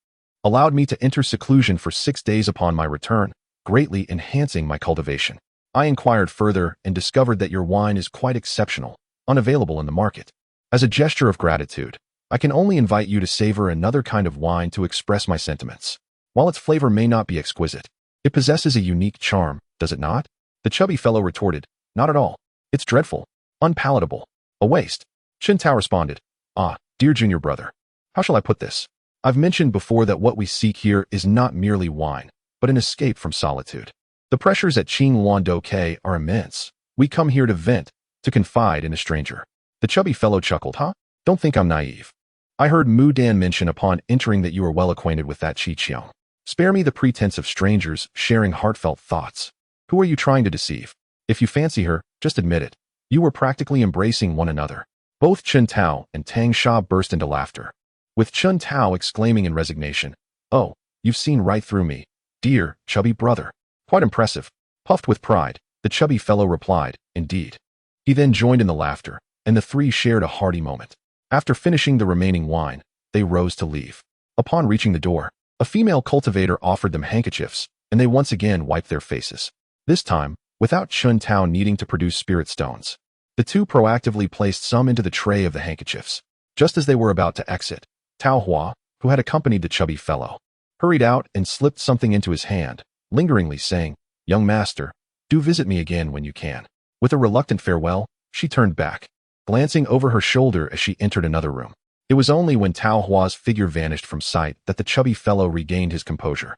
allowed me to enter seclusion for 6 days upon my return, greatly enhancing my cultivation. I inquired further and discovered that your wine is quite exceptional, unavailable in the market. As a gesture of gratitude, I can only invite you to savor another kind of wine to express my sentiments. While its flavor may not be exquisite, it possesses a unique charm, does it not?" The chubby fellow retorted, "Not at all. It's dreadful, unpalatable, a waste." Chen Tao responded, "Ah, dear junior brother, how shall I put this? I've mentioned before that what we seek here is not merely wine, but an escape from solitude. The pressures at Qinghuan are immense. We come here to vent, to confide in a stranger." The chubby fellow chuckled, "Huh? Don't think I'm naive. I heard Mu Dan mention upon entering that you are well acquainted with that xianxia. Spare me the pretense of strangers sharing heartfelt thoughts. Who are you trying to deceive? If you fancy her, just admit it. You were practically embracing one another." Both Chen Tao and Tang Shaqi burst into laughter, with Chen Tao exclaiming in resignation, "Oh, you've seen right through me, dear, chubby brother. Quite impressive." Puffed with pride, the chubby fellow replied, "Indeed." He then joined in the laughter, and the 3 shared a hearty moment. After finishing the remaining wine, they rose to leave. Upon reaching the door, a female cultivator offered them handkerchiefs, and they once again wiped their faces. This time, without Chen Tao needing to produce spirit stones. The 2 proactively placed some into the tray of the handkerchiefs. Just as they were about to exit, Tao Hua, who had accompanied the chubby fellow, hurried out and slipped something into his hand, lingeringly saying, "Young master, do visit me again when you can." With a reluctant farewell, she turned back, glancing over her shoulder as she entered another room. It was only when Tao Hua's figure vanished from sight that the chubby fellow regained his composure.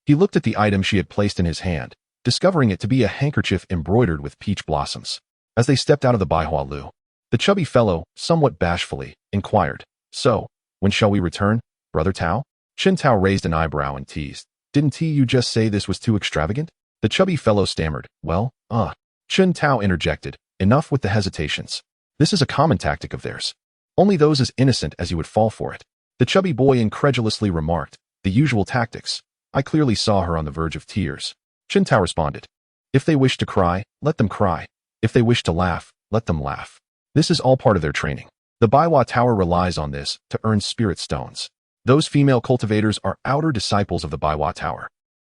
He looked at the item she had placed in his hand, discovering it to be a handkerchief embroidered with peach blossoms. As they stepped out of the Baihua Lu, the chubby fellow, somewhat bashfully, inquired, "So, when shall we return, Brother Tao?" Chen Tao raised an eyebrow and teased, "Didn't you just say this was too extravagant?" The chubby fellow stammered, "Well, Chen Tao interjected, "Enough with the hesitations. This is a common tactic of theirs. Only those as innocent as you would fall for it." The chubby boy incredulously remarked, "The usual tactics. I clearly saw her on the verge of tears." Chen Tao responded, "If they wish to cry, let them cry. If they wish to laugh, let them laugh. This is all part of their training. The Baiwa Tower relies on this to earn spirit stones. Those female cultivators are outer disciples of the Baiwa Tower.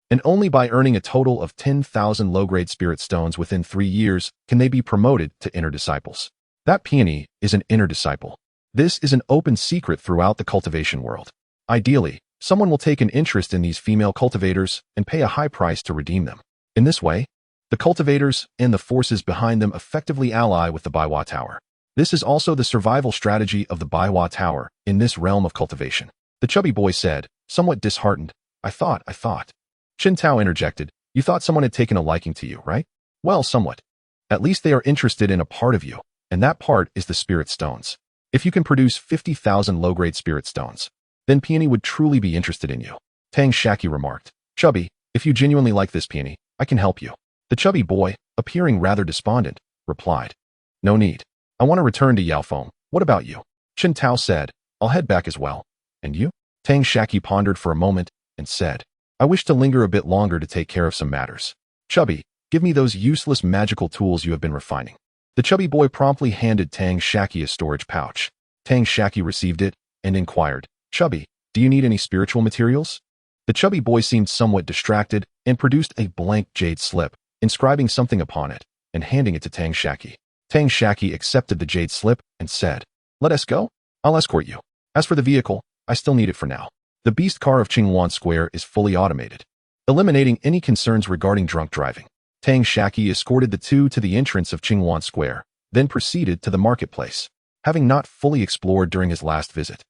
And only by earning a total of 10,000 low-grade spirit stones within 3 years can they be promoted to inner disciples. That peony is an inner disciple. This is an open secret throughout the cultivation world. Ideally, someone will take an interest in these female cultivators and pay a high price to redeem them. In this way, the cultivators and the forces behind them effectively ally with the Baiwa Tower. This is also the survival strategy of the Baiwa Tower in this realm of cultivation." The chubby boy said, somewhat disheartened, I thought. Chen Tao interjected, "You thought someone had taken a liking to you, right? Well, somewhat. At least they are interested in a part of you, and that part is the spirit stones. If you can produce 50,000 low-grade spirit stones, then Peony would truly be interested in you." Tang Shaqi remarked, "Chubby, if you genuinely like this Peony, I can help you." The chubby boy, appearing rather despondent, replied, "No need. I want to return to Yaofeng. What about you?" Chen Tao said, "I'll head back as well. And you?" Tang Shaqi pondered for a moment and said, "I wish to linger a bit longer to take care of some matters. Chubby, give me those useless magical tools you have been refining." The chubby boy promptly handed Tang Shaqi a storage pouch. Tang Shaqi received it and inquired, "Chubby, do you need any spiritual materials?" The chubby boy seemed somewhat distracted and produced a blank jade slip, inscribing something upon it, and handing it to Tang Shaqi. Tang Shaqi accepted the jade slip and said, "Let us go. I'll escort you." As for the vehicle, I still need it for now. The beast car of Qingwan Square is fully automated, eliminating any concerns regarding drunk driving. Tang Shaqi escorted the two to the entrance of Qingwan Square, then proceeded to the marketplace. Having not fully explored during his last visit,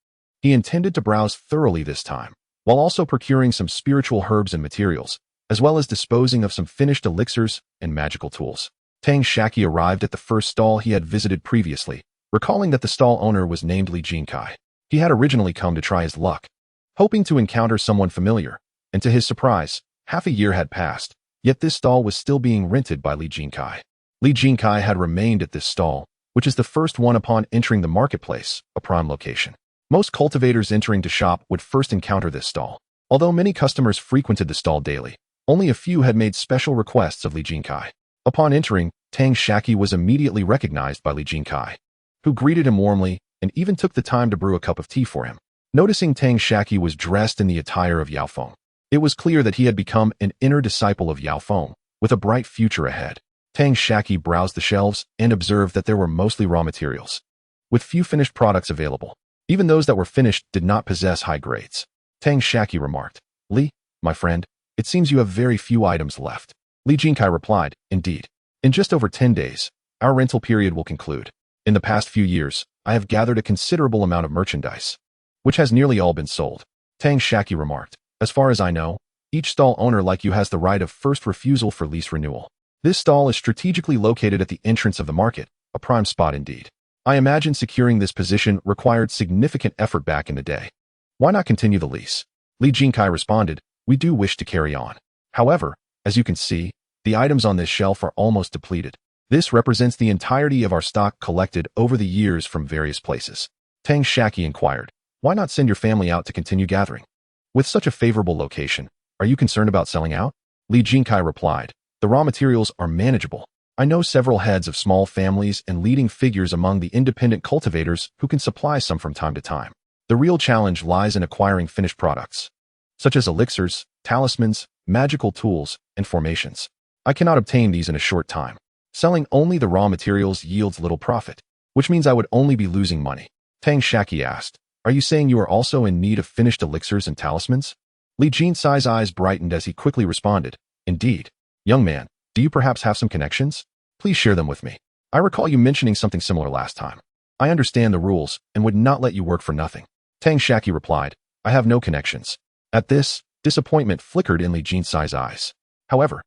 he intended to browse thoroughly this time, while also procuring some spiritual herbs and materials, as well as disposing of some finished elixirs and magical tools. Tang Shaqi arrived at the first stall he had visited previously, recalling that the stall owner was named Li Jinkai. He had originally come to try his luck, hoping to encounter someone familiar, and to his surprise, half a year had passed, yet this stall was still being rented by Li Jinkai. Li Jinkai had remained at this stall, which is the first one upon entering the marketplace, a prime location. Most cultivators entering to shop would first encounter this stall. Although many customers frequented the stall daily, only a few had made special requests of Li Jinkai. Upon entering, Tang Shaqi was immediately recognized by Li Jinkai, who greeted him warmly and even took the time to brew a cup of tea for him. Noticing Tang Shaqi was dressed in the attire of Yao Feng, it was clear that he had become an inner disciple of Yao Feng, with a bright future ahead. Tang Shaqi browsed the shelves and observed that there were mostly raw materials, with few finished products available. Even those that were finished did not possess high grades. Tang Shaqi remarked, "Li, my friend, it seems you have very few items left." Li Jinkai replied, "Indeed. In just over 10 days, our rental period will conclude. In the past few years, I have gathered a considerable amount of merchandise, which has nearly all been sold." Tang Shaqi remarked, "As far as I know, each stall owner like you has the right of first refusal for lease renewal. This stall is strategically located at the entrance of the market, a prime spot indeed. I imagine securing this position required significant effort back in the day. Why not continue the lease?" Li Jinkai responded, "We do wish to carry on. However, as you can see, the items on this shelf are almost depleted. This represents the entirety of our stock collected over the years from various places." Tang Shaqi inquired, "Why not send your family out to continue gathering? With such a favorable location, are you concerned about selling out?" Li Jinkai replied, "The raw materials are manageable. I know several heads of small families and leading figures among the independent cultivators who can supply some from time to time. The real challenge lies in acquiring finished products, such as elixirs, talismans, magical tools, and formations. I cannot obtain these in a short time. Selling only the raw materials yields little profit, which means I would only be losing money." Tang Shaqi asked, "Are you saying you are also in need of finished elixirs and talismans?" Li Jinkai's eyes brightened as he quickly responded, "Indeed. Young man, do you perhaps have some connections? Please share them with me. I recall you mentioning something similar last time. I understand the rules and would not let you work for nothing." Tang Shaqi replied, "I have no connections." At this, disappointment flickered in Li Jinkai's eyes. "However,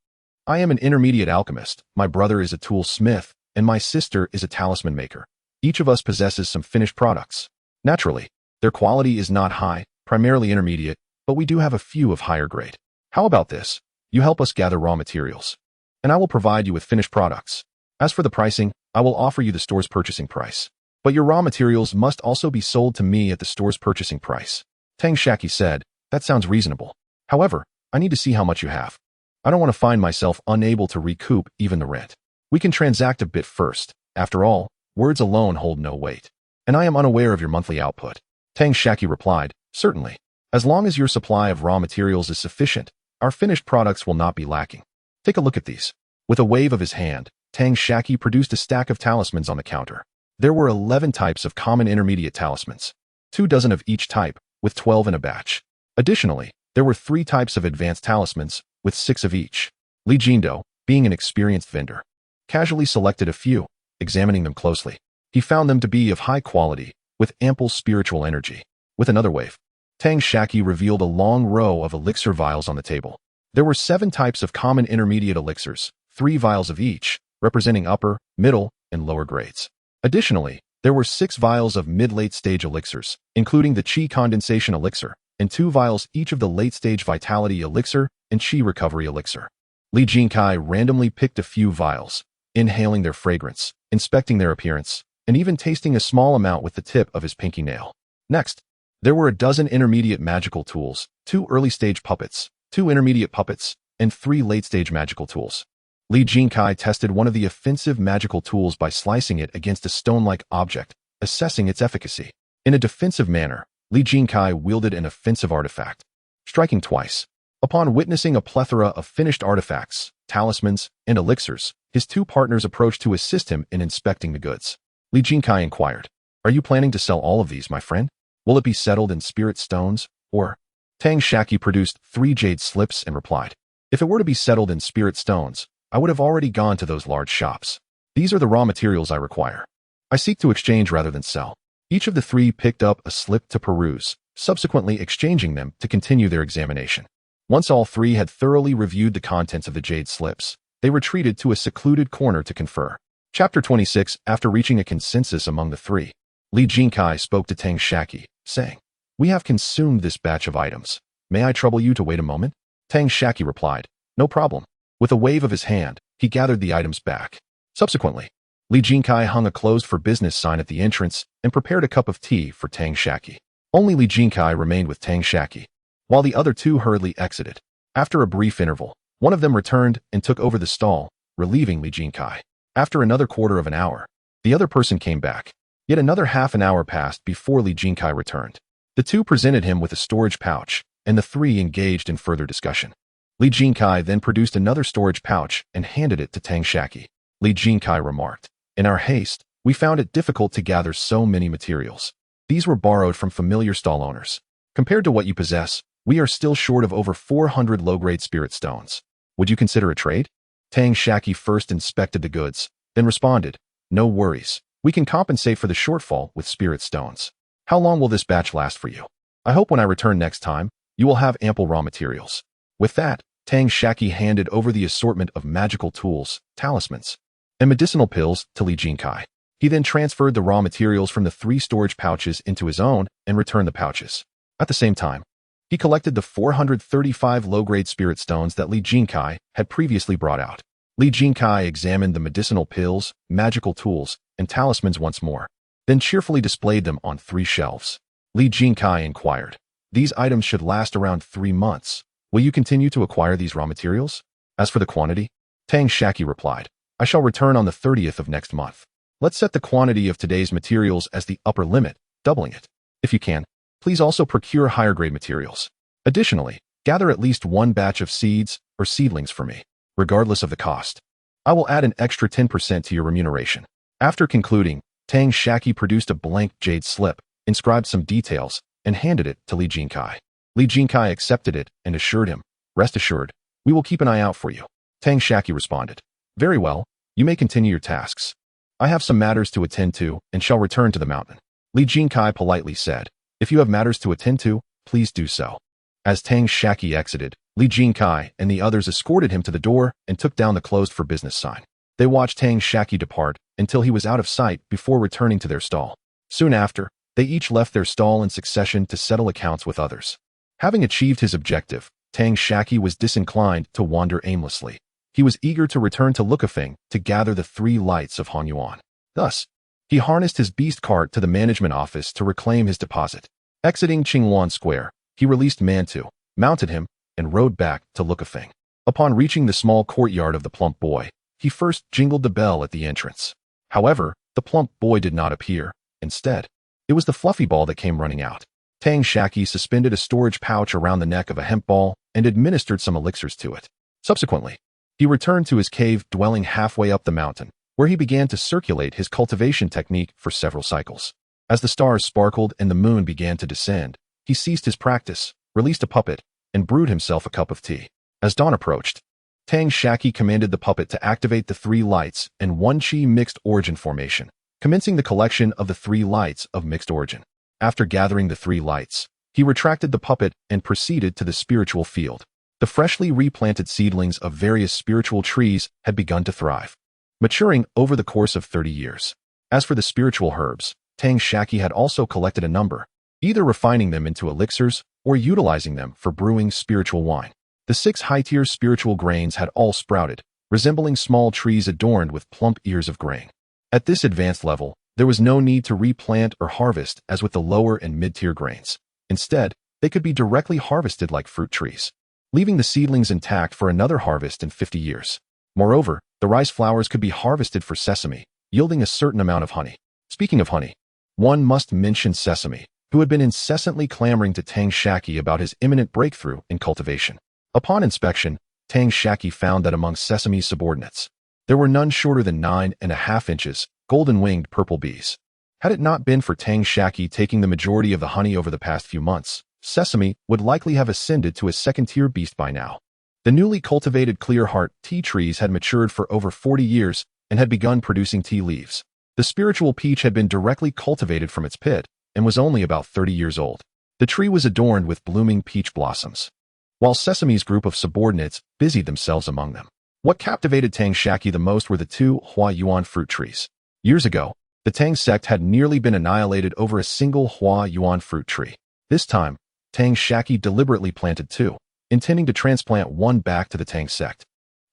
I am an intermediate alchemist, my brother is a tool smith, and my sister is a talisman maker. Each of us possesses some finished products. Naturally, their quality is not high, primarily intermediate, but we do have a few of higher grade. How about this? You help us gather raw materials, and I will provide you with finished products. As for the pricing, I will offer you the store's purchasing price. But your raw materials must also be sold to me at the store's purchasing price." Tang Shaqi said, "That sounds reasonable. However, I need to see how much you have. I don't want to find myself unable to recoup even the rent. We can transact a bit first. After all, words alone hold no weight. And I am unaware of your monthly output." Tang Shaqi replied, "Certainly. As long as your supply of raw materials is sufficient, our finished products will not be lacking. Take a look at these." With a wave of his hand, Tang Shaqi produced a stack of talismans on the counter. There were 11 types of common intermediate talismans, 24 of each type, with 12 in a batch. Additionally, there were 3 types of advanced talismans, with 6 of each. Li Jindo, being an experienced vendor, casually selected a few. Examining them closely, he found them to be of high quality, with ample spiritual energy. With another wave, Tang Shaqi revealed a long row of elixir vials on the table. There were 7 types of common intermediate elixirs, 3 vials of each, representing upper, middle, and lower grades. Additionally, there were 6 vials of mid-late stage elixirs, including the Qi condensation elixir, and 2 vials each of the late-stage vitality elixir and Qi recovery elixir. Li Jinkai randomly picked a few vials, inhaling their fragrance, inspecting their appearance, and even tasting a small amount with the tip of his pinky nail. Next, there were a dozen intermediate magical tools, 2 early-stage puppets, 2 intermediate puppets, and 3 late-stage magical tools. Li Jinkai tested one of the offensive magical tools by slicing it against a stone-like object, assessing its efficacy. In a defensive manner, Li Jinkai wielded an offensive artifact, striking twice. Upon witnessing a plethora of finished artifacts, talismans, and elixirs, his 2 partners approached to assist him in inspecting the goods. Li Jinkai inquired, "Are you planning to sell all of these, my friend?" Will it be settled in spirit stones, or? Tang Shaqi produced 3 jade slips and replied, if it were to be settled in spirit stones, I would have already gone to those large shops. These are the raw materials I require. I seek to exchange rather than sell. Each of the 3 picked up a slip to peruse, subsequently exchanging them to continue their examination. Once all 3 had thoroughly reviewed the contents of the jade slips, they retreated to a secluded corner to confer. Chapter 26. After reaching a consensus among the 3, Li Jinkai spoke to Tang Shaqi, saying, we have consumed this batch of items. May I trouble you to wait a moment? Tang Shaqi replied, no problem. With a wave of his hand, he gathered the items back. Subsequently, Li Jinkai hung a closed for business sign at the entrance and prepared a cup of tea for Tang Shaqi. Only Li Jinkai remained with Tang Shaqi, while the other 2 hurriedly exited. After a brief interval, one of them returned and took over the stall, relieving Li Jinkai. After another quarter of an hour, the other person came back. Yet another half an hour passed before Li Jinkai returned. The 2 presented him with a storage pouch, and the 3 engaged in further discussion. Li Jinkai then produced another storage pouch and handed it to Tang Shaqi. Li Jinkai remarked, in our haste, we found it difficult to gather so many materials. These were borrowed from familiar stall owners. Compared to what you possess, we are still short of over 400 low-grade spirit stones. Would you consider a trade? Tang Shaqi first inspected the goods, then responded, no worries. We can compensate for the shortfall with spirit stones. How long will this batch last for you? I hope when I return next time, you will have ample raw materials. With that, Tang Shaqi handed over the assortment of magical tools, talismans, and medicinal pills to Li Jinkai. He then transferred the raw materials from the 3 storage pouches into his own and returned the pouches. At the same time, he collected the 435 low-grade spirit stones that Li Jinkai had previously brought out. Li Jinkai examined the medicinal pills, magical tools, and talismans once more, then cheerfully displayed them on 3 shelves. Li Jinkai inquired, these items should last around 3 months. Will you continue to acquire these raw materials? As for the quantity, Tang Shaqi replied, I shall return on the 30th of next month. Let's set the quantity of today's materials as the upper limit, doubling it. If you can, please also procure higher grade materials. Additionally, gather at least 1 batch of seeds or seedlings for me, regardless of the cost. I will add an extra 10% to your remuneration. After concluding, Tang Shaqi produced a blank jade slip, inscribed some details, and handed it to Li Jinkai. Li Jinkai accepted it and assured him, rest assured, we will keep an eye out for you. Tang Shaqi responded, very well, you may continue your tasks. I have some matters to attend to and shall return to the mountain. Li Jinkai politely said, if you have matters to attend to, please do so. As Tang Shaqi exited, Li Jinkai and the others escorted him to the door and took down the closed for business sign. They watched Tang Shaqi depart until he was out of sight before returning to their stall. Soon after, they each left their stall in succession to settle accounts with others. Having achieved his objective, Tang Shaqi was disinclined to wander aimlessly. He was eager to return to Lukafeng to gather the 3 lights of Hanyuan. Thus, he harnessed his beast cart to the management office to reclaim his deposit. Exiting Qinghuan Square, he released Mantu, mounted him, and rode back to Lukafeng. Upon reaching the small courtyard of the plump boy, he first jingled the bell at the entrance. However, the plump boy did not appear. Instead, it was the fluffy ball that came running out. Tang Shaqi suspended a storage pouch around the neck of a hemp ball and administered some elixirs to it. Subsequently, he returned to his cave dwelling halfway up the mountain, where he began to circulate his cultivation technique for several cycles. As the stars sparkled and the moon began to descend, he ceased his practice, released a puppet, and brewed himself a cup of tea. As dawn approached, Tang Shaqi commanded the puppet to activate the 3 lights and 1 chi mixed origin formation, commencing the collection of the 3 lights of mixed origin. After gathering the 3 lights, he retracted the puppet and proceeded to the spiritual field. The freshly replanted seedlings of various spiritual trees had begun to thrive, maturing over the course of 30 years. As for the spiritual herbs, Tang Shaqi had also collected a number, either refining them into elixirs or utilizing them for brewing spiritual wine. The 6 high-tier spiritual grains had all sprouted, resembling small trees adorned with plump ears of grain. At this advanced level, there was no need to replant or harvest as with the lower and mid-tier grains. Instead, they could be directly harvested like fruit trees, leaving the seedlings intact for another harvest in 50 years. Moreover, the rice flowers could be harvested for sesame, yielding a certain amount of honey. Speaking of honey, one must mention Sesame, who had been incessantly clamoring to Tang Shaqi about his imminent breakthrough in cultivation. Upon inspection, Tang Shaqi found that among Sesame's subordinates, there were none shorter than 9.5 inches, golden-winged purple bees. Had it not been for Tang Shaqi taking the majority of the honey over the past few months, Sesame would likely have ascended to a second-tier beast by now. The newly cultivated clear heart tea trees had matured for over 40 years and had begun producing tea leaves. The spiritual peach had been directly cultivated from its pit and was only about 30 years old. The tree was adorned with blooming peach blossoms, while Sesame's group of subordinates busied themselves among them. What captivated Tang Shaqi the most were the two Hua Yuan fruit trees. Years ago, the Tang sect had nearly been annihilated over a single Hua Yuan fruit tree. This time, Tang Shaqi deliberately planted two, intending to transplant one back to the Tang sect.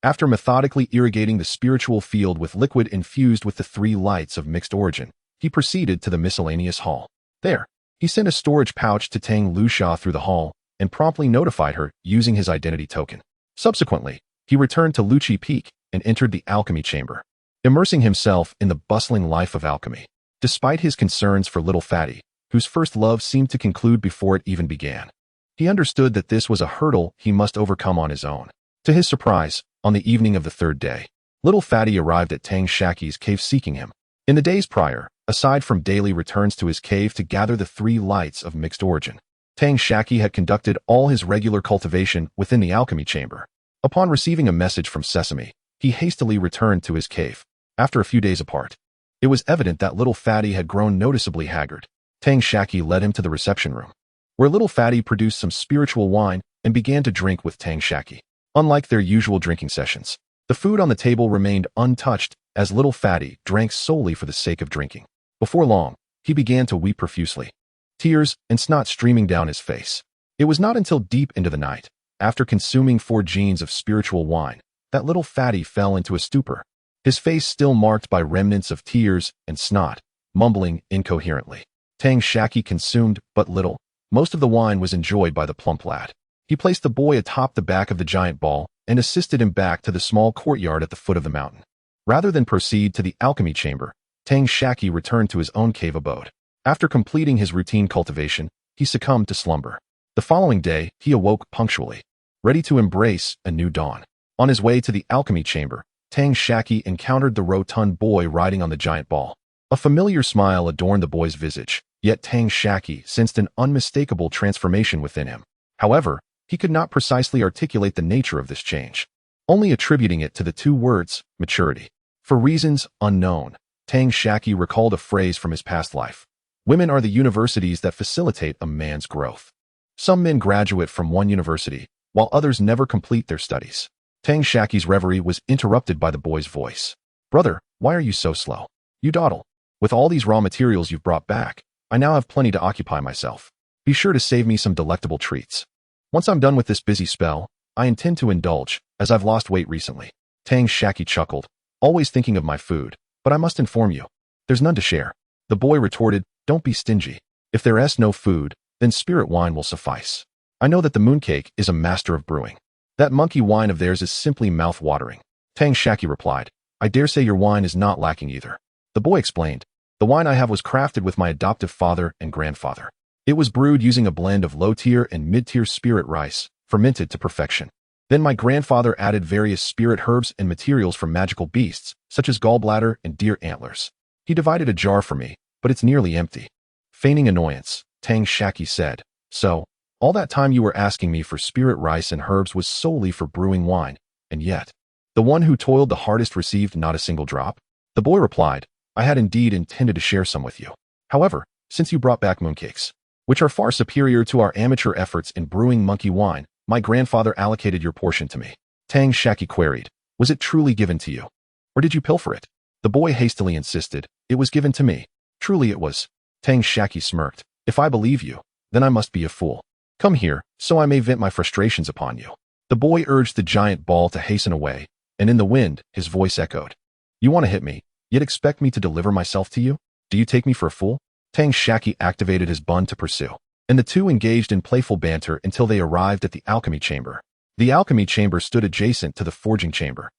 After methodically irrigating the spiritual field with liquid infused with the three lights of mixed origin, he proceeded to the miscellaneous hall. There, he sent a storage pouch to Tang Lusha through the hall and promptly notified her using his identity token. Subsequently, he returned to Luchi Peak and entered the alchemy chamber, immersing himself in the bustling life of alchemy. Despite his concerns for little Fatty, whose first love seemed to conclude before it even began, he understood that this was a hurdle he must overcome on his own. To his surprise, on the evening of the third day, little Fatty arrived at Tang Shaqi's cave seeking him. In the days prior, aside from daily returns to his cave to gather the three lights of mixed origin, Tang Shaqi had conducted all his regular cultivation within the alchemy chamber. Upon receiving a message from Sesame, he hastily returned to his cave. After a few days apart, it was evident that little Fatty had grown noticeably haggard. Tang Shaqi led him to the reception room, where little Fatty produced some spiritual wine and began to drink with Tang Shaqi. Unlike their usual drinking sessions, the food on the table remained untouched as little Fatty drank solely for the sake of drinking. Before long, he began to weep profusely, tears and snot streaming down his face. It was not until deep into the night, after consuming 4 jeans of spiritual wine, that little Fatty fell into a stupor, his face still marked by remnants of tears and snot, mumbling incoherently. Tang Shaqi consumed but little. Most of the wine was enjoyed by the plump lad. He placed the boy atop the back of the giant ball and assisted him back to the small courtyard at the foot of the mountain. Rather than proceed to the alchemy chamber, Tang Shaqi returned to his own cave abode. After completing his routine cultivation, he succumbed to slumber. The following day, he awoke punctually, ready to embrace a new dawn. On his way to the alchemy chamber, Tang Shaqi encountered the rotund boy riding on the giant ball. A familiar smile adorned the boy's visage, yet Tang Shaqi sensed an unmistakable transformation within him. However, he could not precisely articulate the nature of this change, only attributing it to the 2 words, maturity. For reasons unknown, Tang Shaqi recalled a phrase from his past life. Women are the universities that facilitate a man's growth. Some men graduate from one university, while others never complete their studies. Tang Shaqi's reverie was interrupted by the boy's voice. Brother, why are you so slow? You dawdle. With all these raw materials you've brought back, I now have plenty to occupy myself. Be sure to save me some delectable treats. Once I'm done with this busy spell, I intend to indulge, as I've lost weight recently. Tang Shaqi chuckled, always thinking of my food, but I must inform you, there's none to share. The boy retorted, don't be stingy. If there is no food, then spirit wine will suffice. I know that the mooncake is a master of brewing. That monkey wine of theirs is simply mouth-watering. Tang Shaqi replied, I dare say your wine is not lacking either. The boy explained, the wine I have was crafted with my adoptive father and grandfather. It was brewed using a blend of low-tier and mid-tier spirit rice, fermented to perfection. Then my grandfather added various spirit herbs and materials from magical beasts, such as gallbladder and deer antlers. He divided a jar for me, but it's nearly empty. Feigning annoyance, Tang Shaqi said, so, all that time you were asking me for spirit rice and herbs was solely for brewing wine, and yet, the one who toiled the hardest received not a single drop? The boy replied, I had indeed intended to share some with you. However, since you brought back mooncakes, which are far superior to our amateur efforts in brewing monkey wine, my grandfather allocated your portion to me. Tang Shaqi queried, was it truly given to you? Or did you pilfer it? The boy hastily insisted, it was given to me. Truly it was. Tang Shaqi smirked, if I believe you, then I must be a fool. Come here, so I may vent my frustrations upon you. The boy urged the giant ball to hasten away, and in the wind, his voice echoed. You want to hit me, yet expect me to deliver myself to you? Do you take me for a fool? Tang Shaqi activated his bun to pursue, and the two engaged in playful banter until they arrived at the alchemy chamber. The alchemy chamber stood adjacent to the forging chamber,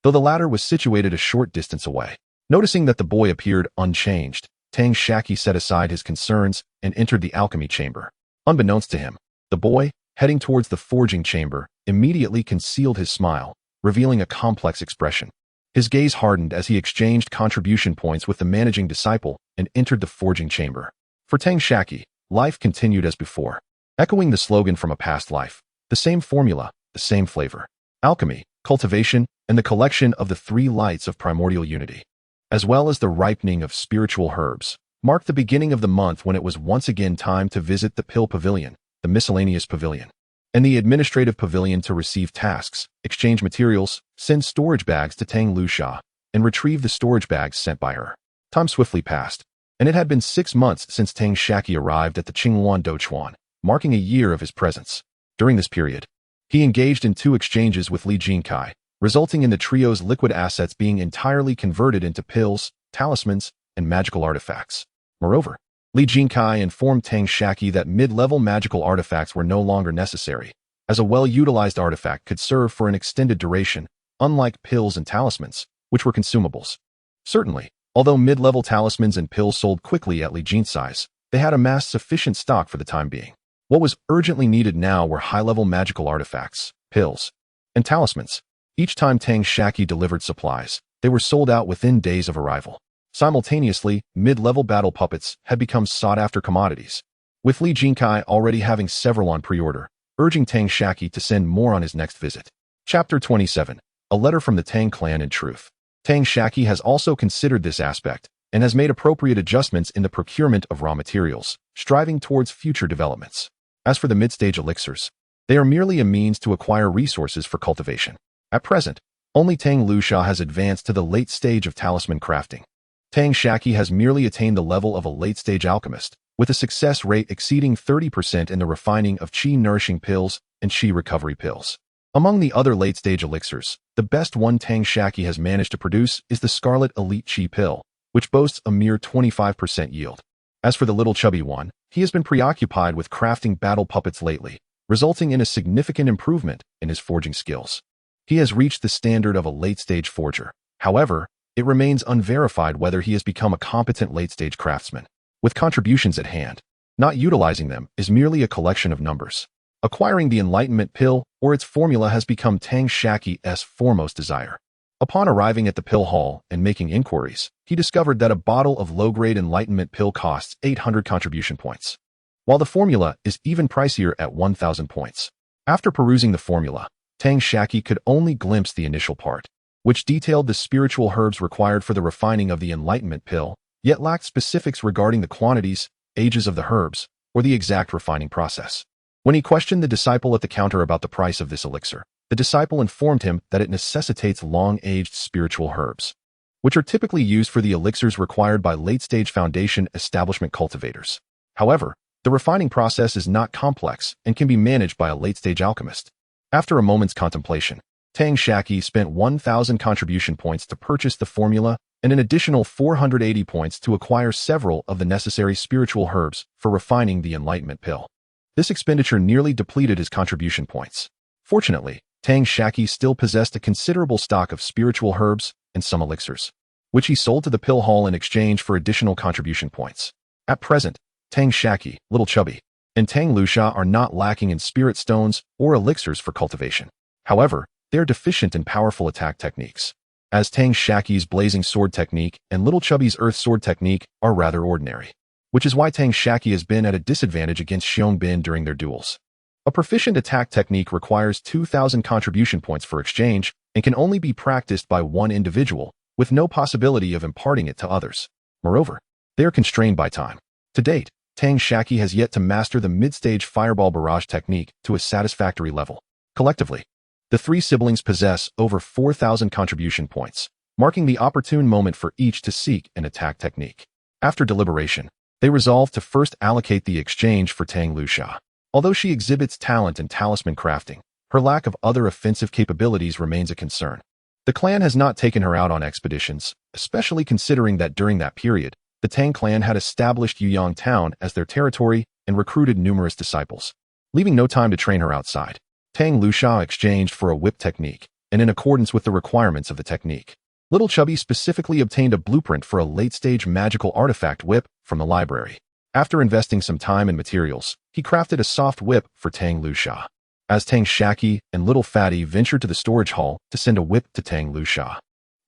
though the latter was situated a short distance away. Noticing that the boy appeared unchanged, Tang Shaqi set aside his concerns and entered the alchemy chamber. Unbeknownst to him, the boy, heading towards the forging chamber, immediately concealed his smile, revealing a complex expression. His gaze hardened as he exchanged contribution points with the managing disciple and entered the forging chamber. For Tang Shaqi, life continued as before, echoing the slogan from a past life, the same formula, the same flavor. Alchemy, cultivation, and the collection of the three lights of primordial unity, as well as the ripening of spiritual herbs, marked the beginning of the month when it was once again time to visit the pill pavilion, the miscellaneous pavilion, and the administrative pavilion to receive tasks, exchange materials, send storage bags to Tang Shaqi, and retrieve the storage bags sent by her. Time swiftly passed, and it had been 6 months since Tang Shaqi arrived at the Qingluan Dochuan, marking a year of his presence. During this period, he engaged in 2 exchanges with xianxia, resulting in the trio's liquid assets being entirely converted into pills, talismans, and magical artifacts. Moreover, xianxia informed Tang Shaqi that mid-level magical artifacts were no longer necessary, as a well-utilized artifact could serve for an extended duration, unlike pills and talismans, which were consumables. Certainly, although mid-level talismans and pills sold quickly at xianxia's, they had amassed sufficient stock for the time being. What was urgently needed now were high-level magical artifacts, pills, and talismans. Each time Tang Shaqi delivered supplies, they were sold out within days of arrival. Simultaneously, mid-level battle puppets had become sought-after commodities, with xianxia already having several on pre-order, urging Tang Shaqi to send more on his next visit. Chapter 27. A letter from the Tang clan in truth. Tang Shaqi has also considered this aspect and has made appropriate adjustments in the procurement of raw materials, striving towards future developments. As for the mid-stage elixirs, they are merely a means to acquire resources for cultivation. At present, only Tang Shaqi has advanced to the late stage of talisman crafting. Tang Shaqi has merely attained the level of a late-stage alchemist, with a success rate exceeding 30% in the refining of qi-nourishing pills and qi-recovery pills. Among the other late-stage elixirs, the best one Tang Shaqi has managed to produce is the Scarlet Elite Qi pill, which boasts a mere 25% yield. As for the little chubby one, he has been preoccupied with crafting battle puppets lately, resulting in a significant improvement in his forging skills. He has reached the standard of a late-stage forger. However, it remains unverified whether he has become a competent late-stage craftsman. With contributions at hand, not utilizing them is merely a collection of numbers. Acquiring the Enlightenment pill or its formula has become Tang Shaqi's foremost desire. Upon arriving at the pill hall and making inquiries, he discovered that a bottle of low-grade Enlightenment pill costs 800 contribution points, while the formula is even pricier at 1,000 points. After perusing the formula, Tang Shaqi could only glimpse the initial part, which detailed the spiritual herbs required for the refining of the Enlightenment pill, yet lacked specifics regarding the quantities, ages of the herbs, or the exact refining process. When he questioned the disciple at the counter about the price of this elixir, the disciple informed him that it necessitates long-aged spiritual herbs, which are typically used for the elixirs required by late-stage foundation establishment cultivators. However, the refining process is not complex and can be managed by a late-stage alchemist. After a moment's contemplation, Tang Shaqi spent 1,000 contribution points to purchase the formula and an additional 480 points to acquire several of the necessary spiritual herbs for refining the Enlightenment pill. This expenditure nearly depleted his contribution points. Fortunately, Tang Shaqi still possessed a considerable stock of spiritual herbs and some elixirs, which he sold to the pill hall in exchange for additional contribution points. At present, Tang Shaqi, Little Chubby, and Tang Shaqi are not lacking in spirit stones or elixirs for cultivation. However, they are deficient in powerful attack techniques, as Tang Shaqi's blazing sword technique and Little Chubby's earth sword technique are rather ordinary, which is why Tang Shaqi has been at a disadvantage against Xiong during their duels. A proficient attack technique requires 2,000 contribution points for exchange and can only be practiced by one individual, with no possibility of imparting it to others. Moreover, they are constrained by time. To date, Tang Shaqi has yet to master the mid-stage fireball barrage technique to a satisfactory level. Collectively, the 3 siblings possess over 4,000 contribution points, marking the opportune moment for each to seek an attack technique. After deliberation, they resolve to first allocate the exchange for Tang Shaqi. Although she exhibits talent in talisman crafting, her lack of other offensive capabilities remains a concern. The clan has not taken her out on expeditions, especially considering that during that period, the Tang clan had established Yuyang Town as their territory and recruited numerous disciples. Leaving no time to train her outside, Tang Shaqi exchanged for a whip technique, and in accordance with the requirements of the technique, Little Chubby specifically obtained a blueprint for a late-stage magical artifact whip from the library. After investing some time and materials, he crafted a soft whip for Tang Shaqi. As Tang Shaqi and Little Fatty ventured to the storage hall to send a whip to Tang Shaqi,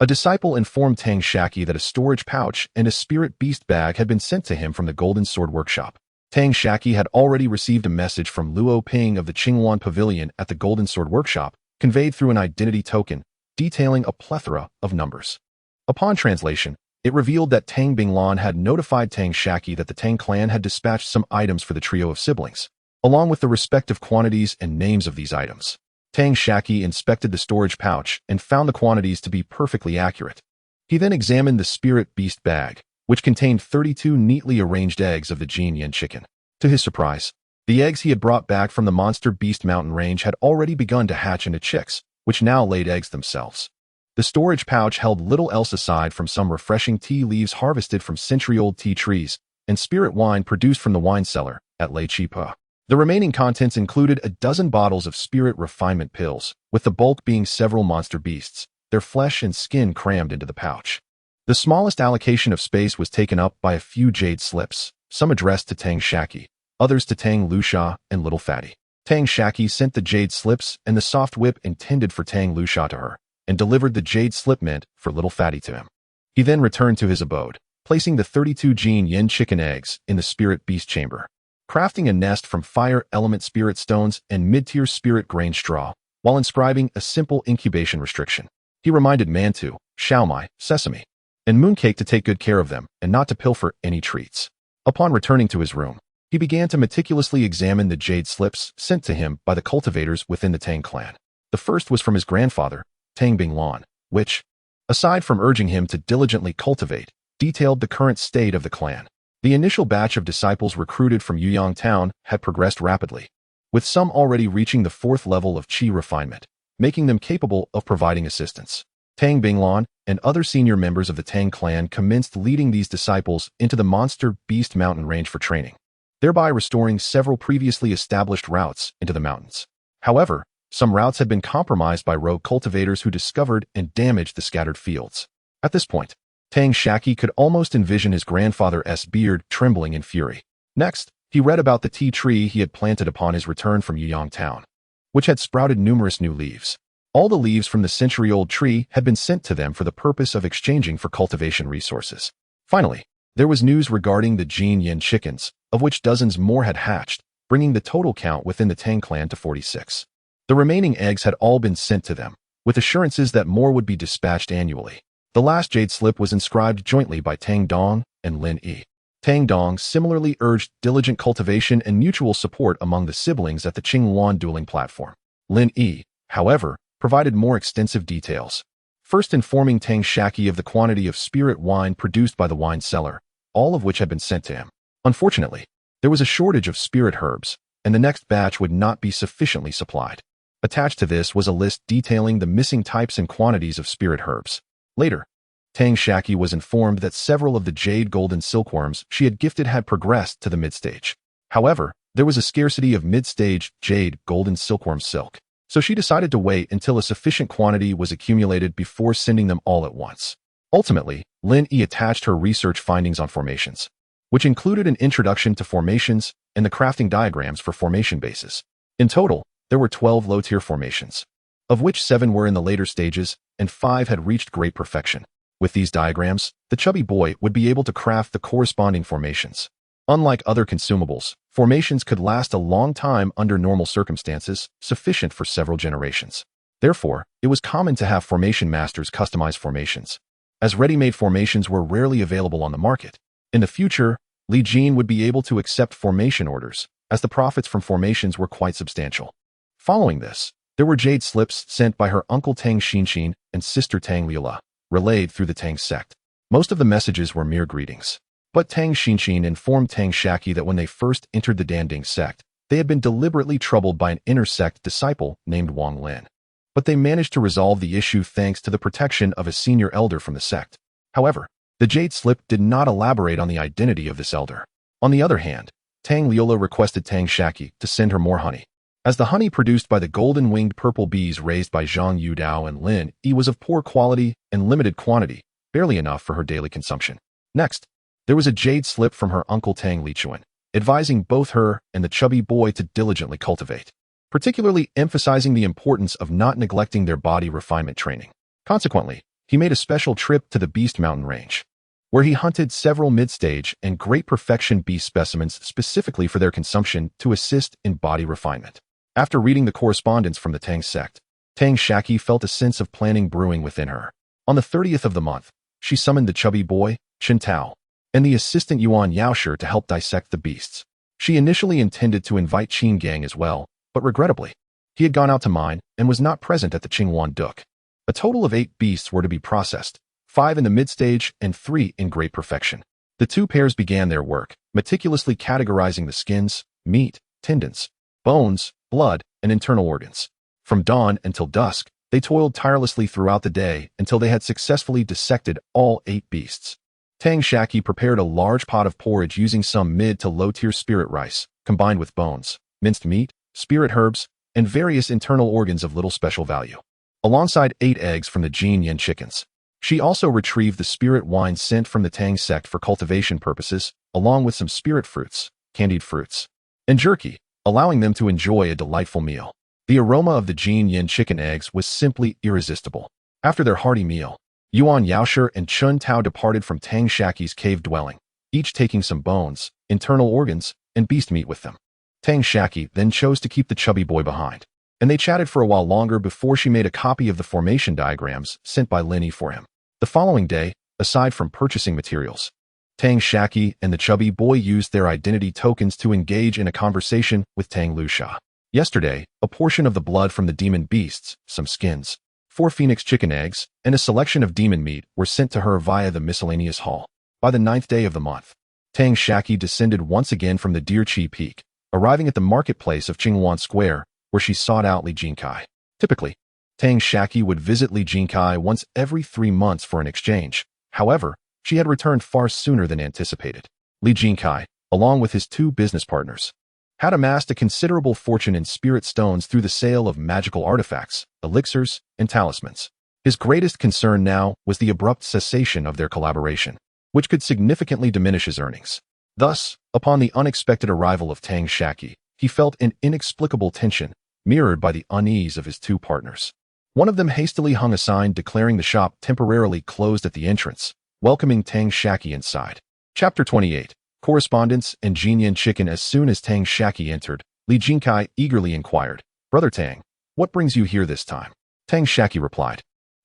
A disciple informed Tang Shaqi that a storage pouch and a spirit beast bag had been sent to him from the Golden Sword Workshop. Tang Shaqi had already received a message from Luo Ping of the Qinghuan Pavilion at the Golden Sword Workshop, conveyed through an identity token, detailing a plethora of numbers. Upon translation, it revealed that Tang Binglan had notified Tang Shaqi that the Tang clan had dispatched some items for the trio of siblings, along with the respective quantities and names of these items. Tang Shaqi inspected the storage pouch and found the quantities to be perfectly accurate. He then examined the spirit beast bag, which contained 32 neatly arranged eggs of the Yin chicken. To his surprise, the eggs he had brought back from the monster beast mountain range had already begun to hatch into chicks, which now laid eggs themselves. The storage pouch held little else aside from some refreshing tea leaves harvested from century-old tea trees and spirit wine produced from the wine cellar at Lei Chipa. The remaining contents included a dozen bottles of spirit refinement pills, with the bulk being several monster beasts, their flesh and skin crammed into the pouch. The smallest allocation of space was taken up by a few jade slips, some addressed to Tang Shaqi, others to Tang Lusha and Little Fatty. Tang Shaqi sent the jade slips and the soft whip intended for Tang Lusha to her, and delivered the jade slip meant for Little Fatty to him. He then returned to his abode, placing the 32 yin chicken eggs in the spirit beast chamber, crafting a nest from fire element spirit stones and mid-tier spirit grain straw, while inscribing a simple incubation restriction. He reminded Mantu, Xiaomai, Sesame, and Mooncake to take good care of them and not to pilfer any treats. Upon returning to his room, he began to meticulously examine the jade slips sent to him by the cultivators within the Tang clan. The first was from his grandfather, Tang Binglan, which, aside from urging him to diligently cultivate, detailed the current state of the clan. The initial batch of disciples recruited from Yuyang Town had progressed rapidly, with some already reaching the 4th level of qi refinement, making them capable of providing assistance. Tang Binglan and other senior members of the Tang clan commenced leading these disciples into the monster beast mountain range for training, thereby restoring several previously established routes into the mountains. However, some routes had been compromised by rogue cultivators who discovered and damaged the scattered fields. At this point, Tang Shaqi could almost envision his grandfather's beard trembling in fury. Next, he read about the tea tree he had planted upon his return from Yuyang Town, which had sprouted numerous new leaves. All the leaves from the century-old tree had been sent to them for the purpose of exchanging for cultivation resources. Finally, there was news regarding the yin chickens, of which dozens more had hatched, bringing the total count within the Tang clan to 46. The remaining eggs had all been sent to them, with assurances that more would be dispatched annually. The last jade slip was inscribed jointly by Tang Dong and Lin Yi. Tang Dong similarly urged diligent cultivation and mutual support among the siblings at the Qinghuan dueling platform. Lin Yi, however, provided more extensive details, first informing Tang Shaqi of the quantity of spirit wine produced by the wine cellar, all of which had been sent to him. Unfortunately, there was a shortage of spirit herbs, and the next batch would not be sufficiently supplied. Attached to this was a list detailing the missing types and quantities of spirit herbs. Later, Tang Shaqi was informed that several of the jade golden silkworms she had gifted had progressed to the mid-stage. However, there was a scarcity of mid-stage jade golden silkworm silk, so she decided to wait until a sufficient quantity was accumulated before sending them all at once. Ultimately, Lin Yi attached her research findings on formations, which included an introduction to formations and the crafting diagrams for formation bases. In total, there were 12 low-tier formations, of which 7 were in the later stages and 5 had reached great perfection. With these diagrams, the chubby boy would be able to craft the corresponding formations. Unlike other consumables, formations could last a long time under normal circumstances, sufficient for several generations. Therefore, it was common to have formation masters customize formations, as ready-made formations were rarely available on the market. In the future, Li Jin would be able to accept formation orders, as the profits from formations were quite substantial. Following this, there were jade slips sent by her uncle Tang Xinxin and sister Tang Liula, relayed through the Tang sect. Most of the messages were mere greetings. But Tang Xinxin informed Tang Shaqi that when they first entered the Danding sect, they had been deliberately troubled by an inner-sect disciple named Wang Lin. But they managed to resolve the issue thanks to the protection of a senior elder from the sect. However, the jade slip did not elaborate on the identity of this elder. On the other hand, Tang Liula requested Tang Shaqi to send her more honey, as the honey produced by the golden-winged purple bees raised by Zhang Yudao and Lin Yi was of poor quality and limited quantity, barely enough for her daily consumption. Next, there was a jade slip from her uncle Tang Lichuan, advising both her and the chubby boy to diligently cultivate, particularly emphasizing the importance of not neglecting their body refinement training. Consequently, he made a special trip to the Beast Mountain range, where he hunted several mid-stage and great perfection beast specimens specifically for their consumption to assist in body refinement. After reading the correspondence from the Tang sect, Tang Shaqi felt a sense of planning brewing within her. On the 30th of the month, she summoned the chubby boy, Chen Tao, and the assistant Yuan Yaosher to help dissect the beasts. She initially intended to invite Qin Gang as well, but regrettably, he had gone out to mine and was not present at the Qingwan Duk. A total of 8 beasts were to be processed, 5 in the mid-stage and 3 in great perfection. The 2 pairs began their work, meticulously categorizing the skins, meat, tendons, bones, blood, and internal organs. From dawn until dusk, they toiled tirelessly throughout the day until they had successfully dissected all 8 beasts. Tang Shaqi prepared a large pot of porridge using some mid to low-tier spirit rice, combined with bones, minced meat, spirit herbs, and various internal organs of little special value, alongside 8 eggs from the xianxia chickens. She also retrieved the spirit wine sent from the Tang sect for cultivation purposes, along with some spirit fruits, candied fruits, and jerky, allowing them to enjoy a delightful meal. The aroma of the xianxia chicken eggs was simply irresistible. After their hearty meal, Yuan Yaosher and Chen Tao departed from Tang Shaqi's cave dwelling, each taking some bones, internal organs, and beast meat with them. Tang Shaqi then chose to keep the chubby boy behind, and they chatted for a while longer before she made a copy of the formation diagrams sent by Lenny for him. The following day, aside from purchasing materials, Tang Shaqi and the chubby boy used their identity tokens to engage in a conversation with Tang Luxia. Yesterday, a portion of the blood from the demon beasts, some skins, 4 phoenix chicken eggs, and a selection of demon meat were sent to her via the miscellaneous hall. By the 9th day of the month, Tang Shaqi descended once again from the Deer Chi Peak, arriving at the marketplace of Qingwan Square, where she sought out Li Jinkai. Typically, Tang Shaqi would visit Li Jinkai once every 3 months for an exchange. However, she had returned far sooner than anticipated. Li Jinkai, along with his 2 business partners, had amassed a considerable fortune in spirit stones through the sale of magical artifacts, elixirs, and talismans. His greatest concern now was the abrupt cessation of their collaboration, which could significantly diminish his earnings. Thus, upon the unexpected arrival of Tang Shaqi, he felt an inexplicable tension, mirrored by the unease of his 2 partners. One of them hastily hung a sign declaring the shop temporarily closed at the entrance, welcoming Tang Shaqi inside. Chapter 28. Correspondence and xianxia chicken. As soon as Tang Shaqi entered, Li Jinkai eagerly inquired, "Brother Tang, what brings you here this time?" Tang Shaqi replied,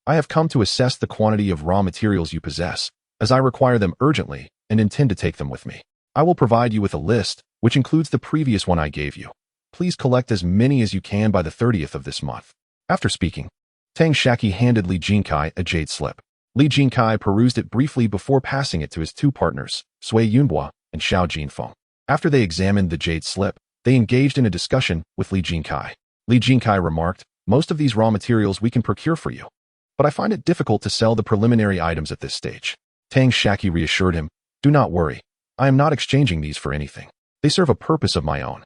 "I have come to assess the quantity of raw materials you possess, as I require them urgently and intend to take them with me. I will provide you with a list, which includes the previous one I gave you. Please collect as many as you can by the 30th of this month." After speaking, Tang Shaqi handed Li Jinkai a jade slip. Li Jinkai perused it briefly before passing it to his 2 partners, Sui Yunhua and Xiao Jinfeng. After they examined the jade slip, they engaged in a discussion with Li Jinkai. Li Jinkai remarked, "Most of these raw materials we can procure for you, but I find it difficult to sell the preliminary items at this stage." Tang Shaqi reassured him, "Do not worry. I am not exchanging these for anything. They serve a purpose of my own.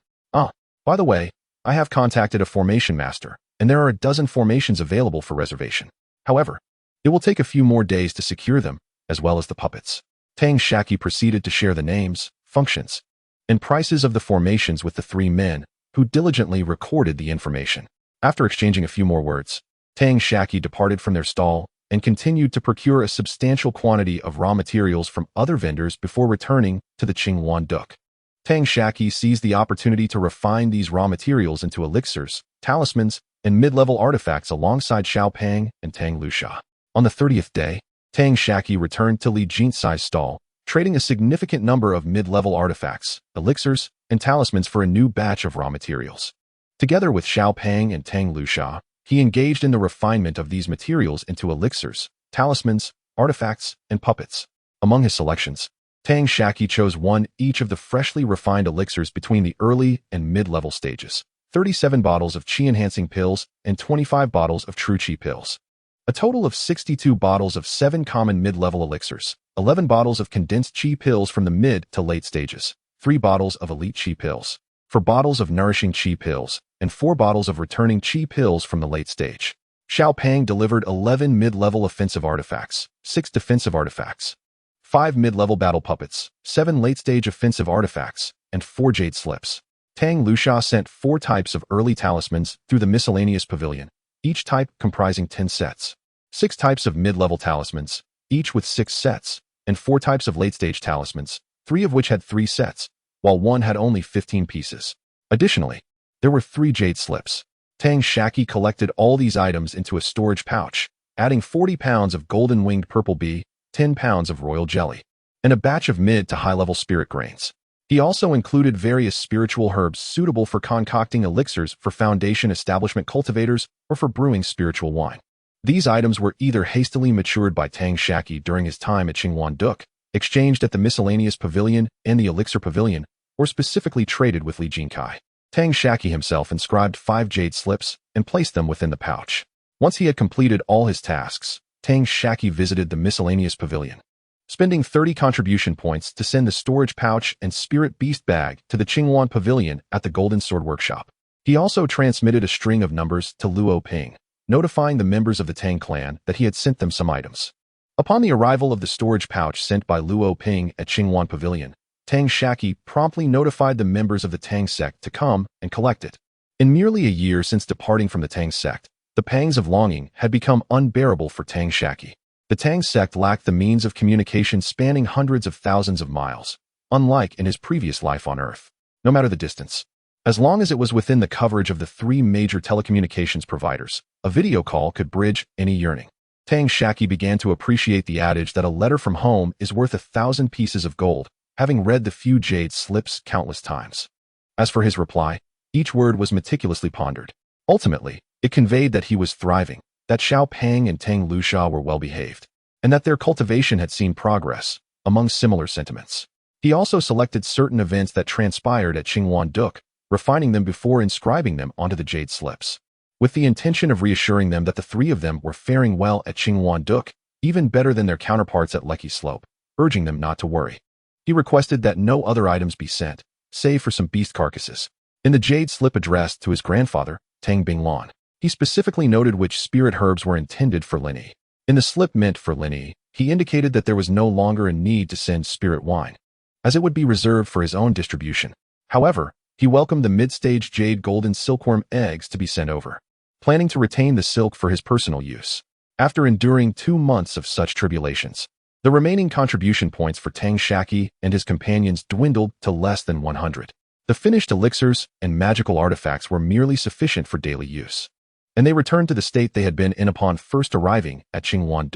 By the way, I have contacted a formation master, and there are a dozen formations available for reservation. However, it will take a few more days to secure them, as well as the puppets." Tang Shaqi proceeded to share the names, functions, and prices of the formations with the 3 men, who diligently recorded the information. After exchanging a few more words, Tang Shaqi departed from their stall and continued to procure a substantial quantity of raw materials from other vendors before returning to the Qingwan Duk. Tang Shaqi seized the opportunity to refine these raw materials into elixirs, talismans, and mid-level artifacts alongside Xiao Pang and Tang Luxia. On the 30th day, Tang Shaqi returned to Li Jintsai's stall, trading a significant number of mid-level artifacts, elixirs, and talismans for a new batch of raw materials. Together with Xiao Pang and Tang Luxia, he engaged in the refinement of these materials into elixirs, talismans, artifacts, and puppets. Among his selections, Tang Shaqi chose 1 each of the freshly refined elixirs between the early and mid-level stages, 37 bottles of chi-enhancing pills and 25 bottles of true chi pills. A total of 62 bottles of 7 common mid-level elixirs, 11 bottles of condensed chi pills from the mid to late stages, 3 bottles of elite chi pills, 4 bottles of nourishing chi pills, and 4 bottles of returning chi pills from the late stage. Xiao Pang delivered 11 mid-level offensive artifacts, 6 defensive artifacts, 5 mid-level battle puppets, 7 late-stage offensive artifacts, and 4 jade slips. Tang Luxia sent 4 types of early talismans through the miscellaneous pavilion, each type comprising 10 sets. 6 types of mid-level talismans, each with 6 sets, and 4 types of late-stage talismans, 3 of which had 3 sets, while 1 had only 15 pieces. Additionally, there were 3 jade slips. Tang Shaqi collected all these items into a storage pouch, adding 40 pounds of golden-winged purple bee, 10 pounds of royal jelly, and a batch of mid to high-level spirit grains. He also included various spiritual herbs suitable for concocting elixirs for foundation establishment cultivators or for brewing spiritual wine. These items were either hastily matured by Tang Shaqi during his time at Qinghuan, exchanged at the miscellaneous pavilion and the elixir pavilion, or specifically traded with Li Jinkai. Tang Shaqi himself inscribed 5 jade slips and placed them within the pouch. Once he had completed all his tasks, Tang Shaqi visited the miscellaneous pavilion, spending 30 contribution points to send the storage pouch and spirit beast bag to the Qinghuan pavilion at the Golden Sword Workshop. He also transmitted a string of numbers to Luo Ping, notifying the members of the Tang clan that he had sent them some items. Upon the arrival of the storage pouch sent by Luo Ping at Qinghuan Pavilion, Tang Shaqi promptly notified the members of the Tang sect to come and collect it. In merely a year since departing from the Tang sect, the pangs of longing had become unbearable for Tang Shaqi. The Tang sect lacked the means of communication spanning hundreds of thousands of miles, unlike in his previous life on Earth, no matter the distance. As long as it was within the coverage of the 3 major telecommunications providers, a video call could bridge any yearning. Tang Shaqi began to appreciate the adage that a letter from home is worth 1,000 pieces of gold, having read the few jade slips countless times. As for his reply, each word was meticulously pondered. Ultimately, it conveyed that he was thriving, that Xiao Pang and Tang Lusha were well-behaved, and that their cultivation had seen progress, among similar sentiments. He also selected certain events that transpired at Qinghuan, refining them before inscribing them onto the jade slips, with the intention of reassuring them that the 3 of them were faring well at Qinghuan, even better than their counterparts at Lecky Slope, urging them not to worry. He requested that no other items be sent, save for some beast carcasses. In the jade slip addressed to his grandfather, Tang Binglan, he specifically noted which spirit herbs were intended for Linny. In the slip meant for Linny, he indicated that there was no longer a need to send spirit wine, as it would be reserved for his own distribution. However, he welcomed the mid-stage jade golden silkworm eggs to be sent over, planning to retain the silk for his personal use. After enduring 2 months of such tribulations, the remaining contribution points for Tang Shaqi and his companions dwindled to less than 100. The finished elixirs and magical artifacts were merely sufficient for daily use, and they returned to the state they had been in upon first arriving at Qinghuan.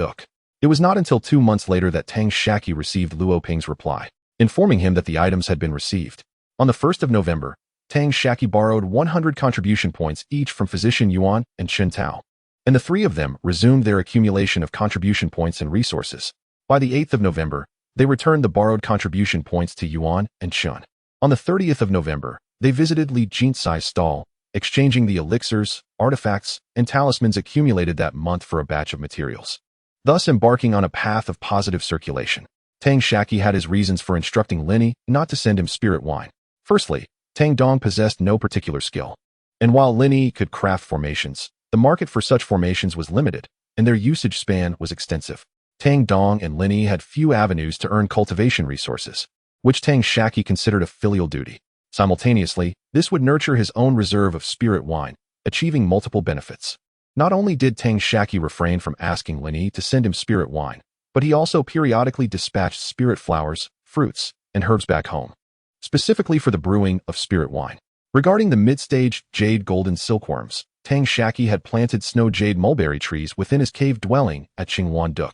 It was not until 2 months later that Tang Shaqi received Luo Ping's reply, informing him that the items had been received. On the 1st of November, Tang Shaqi borrowed 100 contribution points each from Physician Yuan and Chen Tao, and the 3 of them resumed their accumulation of contribution points and resources. By the 8th of November, they returned the borrowed contribution points to Yuan and Chen. On the 30th of November, they visited Li Jintsai's stall, exchanging the elixirs, artifacts, and talismans accumulated that month for a batch of materials, thus embarking on a path of positive circulation. Tang Shaqi had his reasons for instructing Linny not to send him spirit wine. Firstly, Tang Dong possessed no particular skill, and while Linny could craft formations, the market for such formations was limited, and their usage span was extensive. Tang Dong and Linny had few avenues to earn cultivation resources, which Tang Shaqi considered a filial duty. Simultaneously, this would nurture his own reserve of spirit wine, achieving multiple benefits. Not only did Tang Shaqi refrain from asking Linny to send him spirit wine, but he also periodically dispatched spirit flowers, fruits, and herbs back home, specifically for the brewing of spirit wine. Regarding the mid-stage jade golden silkworms, Tang Shaqi had planted snow jade mulberry trees within his cave dwelling at Qinghuan.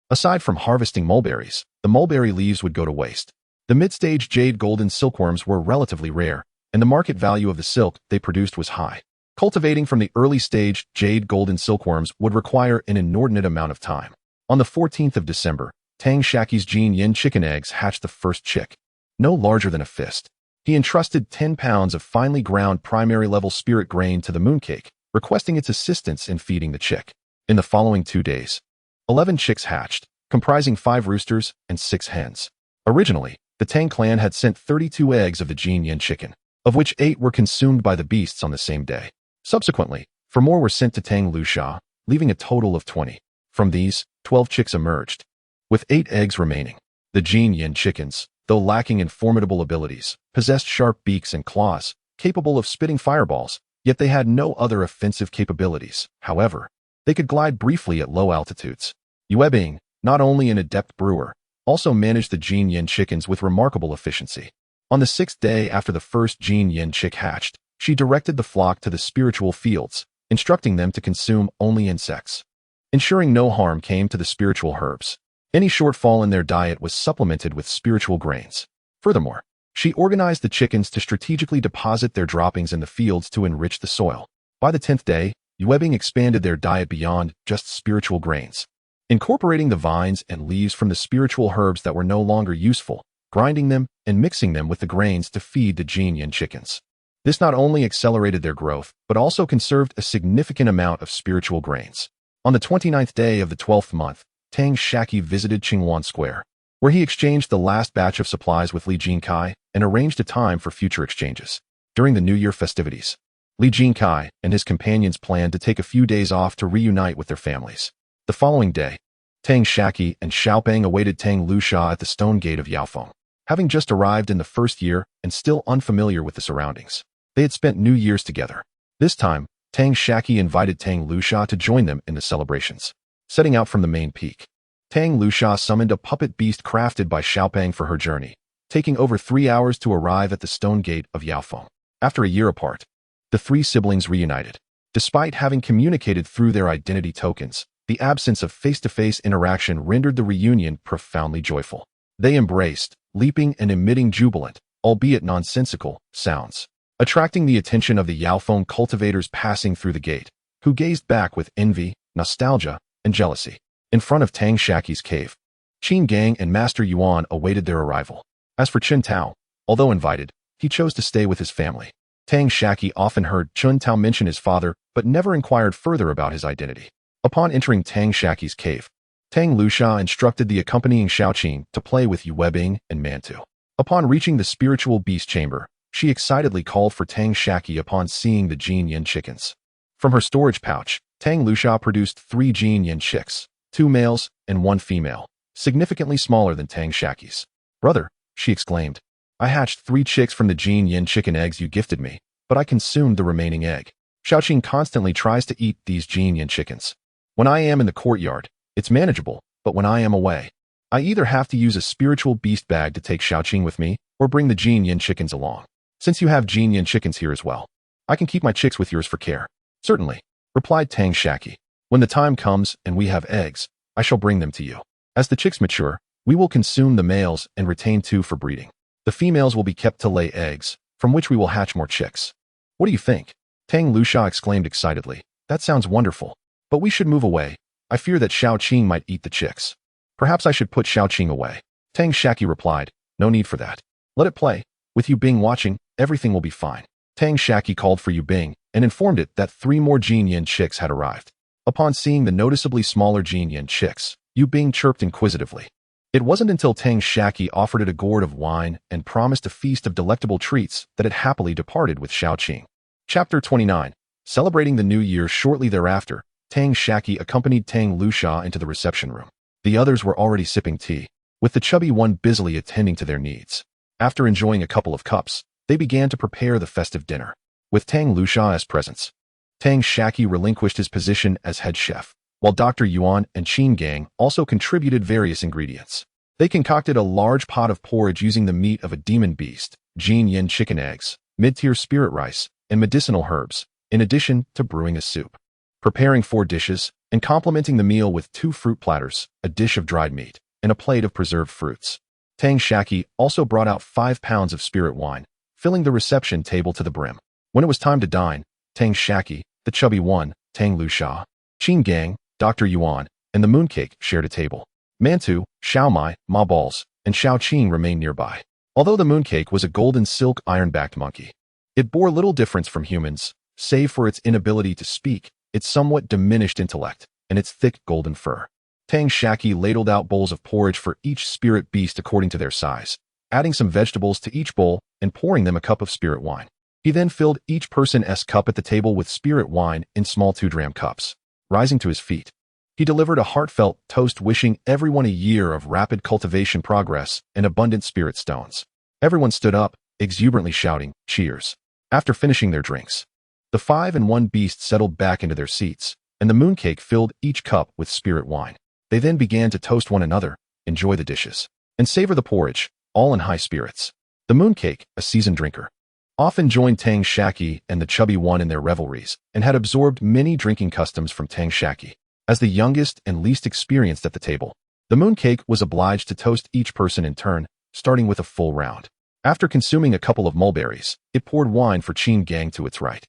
Aside from harvesting mulberries, the mulberry leaves would go to waste. The mid-stage jade golden silkworms were relatively rare, and the market value of the silk they produced was high. Cultivating from the early-stage jade golden silkworms would require an inordinate amount of time. On the 14th of December, Tang Shaqi's Jin Yin chicken eggs hatched the first chick, no larger than a fist. He entrusted 10 pounds of finely ground primary-level spirit grain to the mooncake, requesting its assistance in feeding the chick. In the following 2 days, 11 chicks hatched, comprising 5 roosters and 6 hens. Originally, the Tang clan had sent 32 eggs of the Jin Yin chicken, of which 8 were consumed by the beasts on the same day. Subsequently, 4 more were sent to Tang Lusha, leaving a total of 20. From these, 12 chicks emerged, with 8 eggs remaining. The Jin Yin chickens, though lacking in formidable abilities, possessed sharp beaks and claws, capable of spitting fireballs, yet they had no other offensive capabilities. However, They could glide briefly at low altitudes. Yue Bing, not only an adept brewer, also managed the Jin Yin chickens with remarkable efficiency. On the 6th day after the first Jin Yin chick hatched, she directed the flock to the spiritual fields, instructing them to consume only insects, ensuring no harm came to the spiritual herbs. Any shortfall in their diet was supplemented with spiritual grains. Furthermore, she organized the chickens to strategically deposit their droppings in the fields to enrich the soil. By the 10th day, Yue Bing expanded their diet beyond just spiritual grains, incorporating the vines and leaves from the spiritual herbs that were no longer useful, grinding them and mixing them with the grains to feed the Jin Yin chickens. This not only accelerated their growth, but also conserved a significant amount of spiritual grains. On the 29th day of the 12th month, Tang Shaqi visited Qinghuan Square, where he exchanged the last batch of supplies with Li Jinkai and arranged a time for future exchanges. During the New Year festivities, Li Jinkai and his companions planned to take a few days off to reunite with their families. The following day, Tang Shaqi and Xiaopeng awaited Tang Lusha at the stone gate of Yaofeng. Having just arrived in the first year and still unfamiliar with the surroundings, they had spent New Year's together. This time, Tang Shaqi invited Tang Lusha to join them in the celebrations. Setting out from the main peak, Tang Lusha summoned a puppet beast crafted by Xiaopeng for her journey, taking over 3 hours to arrive at the stone gate of Yaofeng. After a year apart, the three siblings reunited. Despite having communicated through their identity tokens, the absence of face-to-face interaction rendered the reunion profoundly joyful. They embraced, leaping and emitting jubilant, albeit nonsensical, sounds, attracting the attention of the Yaofeng cultivators passing through the gate, who gazed back with envy, nostalgia, and jealousy. In front of Tang Shaqi's cave, Qin Gang and Master Yuan awaited their arrival. As for Chun Tao, although invited, he chose to stay with his family. Tang Shaqi often heard Chun Tao mention his father, but never inquired further about his identity. Upon entering Tang Shaqi's cave, Tang Lusha instructed the accompanying Xiaoqing to play with Yue Bing and Mantu. Upon reaching the spiritual beast chamber, she excitedly called for Tang Shaqi upon seeing the Jin Yin chickens. From her storage pouch, Tang Lusha produced 3 Jin Yin chicks, 2 males and 1 female, significantly smaller than Tang Shaqi's. "Brother," she exclaimed, "I hatched 3 chicks from the Jin Yin chicken eggs you gifted me, but I consumed the remaining egg." Xiaoqing constantly tries to eat these Jin Yin chickens. "When I am in the courtyard, it's manageable, but when I am away, I either have to use a spiritual beast bag to take Xiaoqing with me or bring the Jin Yin chickens along. Since you have Jin Yin chickens here as well, I can keep my chicks with yours for care." "Certainly," replied Tang Shaqi. "When the time comes and we have eggs, I shall bring them to you. As the chicks mature, we will consume the males and retain 2 for breeding. The females will be kept to lay eggs, from which we will hatch more chicks." "What do you think?" Tang Lusha exclaimed excitedly. "That sounds wonderful. But we should move away. I fear that Xiaoqing might eat the chicks." "Perhaps I should put Xiaoqing away." Tang Shaqi replied. "No need for that. Let it play. With Yu Bing watching, everything will be fine." Tang Shaqi called for Yu Bing and informed it that 3 more Jin Yin chicks had arrived. Upon seeing the noticeably smaller Jin Yin chicks, Yu Bing chirped inquisitively. It wasn't until Tang Shaqi offered it a gourd of wine and promised a feast of delectable treats that it happily departed with Xiaoqing. Chapter 29. Celebrating the New Year shortly thereafter, Tang Shaqi accompanied Tang Lusha into the reception room. The others were already sipping tea, with the chubby one busily attending to their needs. After enjoying a couple of cups, they began to prepare the festive dinner. With Tang Lusha as presents, Tang Shaqi relinquished his position as head chef, while Dr. Yuan and Qin Gang also contributed various ingredients. They concocted a large pot of porridge using the meat of a demon beast, Jin Yin chicken eggs, mid-tier spirit rice, and medicinal herbs, in addition to brewing a soup. Preparing 4 dishes, and complementing the meal with 2 fruit platters, a dish of dried meat, and a plate of preserved fruits. Tang Shaqi also brought out 5 pounds of spirit wine, filling the reception table to the brim. When it was time to dine, Tang Shaqi, the chubby one, Tang Lusha, Qin Gang, Dr. Yuan, and the mooncake shared a table. Mantu, Xiaomai, Ma Balls, and Xiaoqing remained nearby. Although the mooncake was a golden silk iron-backed monkey, it bore little difference from humans, save for its inability to speak, its somewhat diminished intellect, and its thick golden fur. Tang Shaqi ladled out bowls of porridge for each spirit beast according to their size, adding some vegetables to each bowl and pouring them a cup of spirit wine. He then filled each person's cup at the table with spirit wine in small 2-dram cups. Rising to his feet, he delivered a heartfelt toast wishing everyone a year of rapid cultivation progress and abundant spirit stones. Everyone stood up, exuberantly shouting, "Cheers." After finishing their drinks, the 5 and 1 beasts settled back into their seats, and the mooncake filled each cup with spirit wine. They then began to toast one another, enjoy the dishes, and savor the porridge, all in high spirits. The mooncake, a seasoned drinker, often joined Tang Shaqi and the chubby one in their revelries, and had absorbed many drinking customs from Tang Shaqi. As the youngest and least experienced at the table, the mooncake was obliged to toast each person in turn, starting with a full round. After consuming a couple of mulberries, it poured wine for Qin Gang to its right.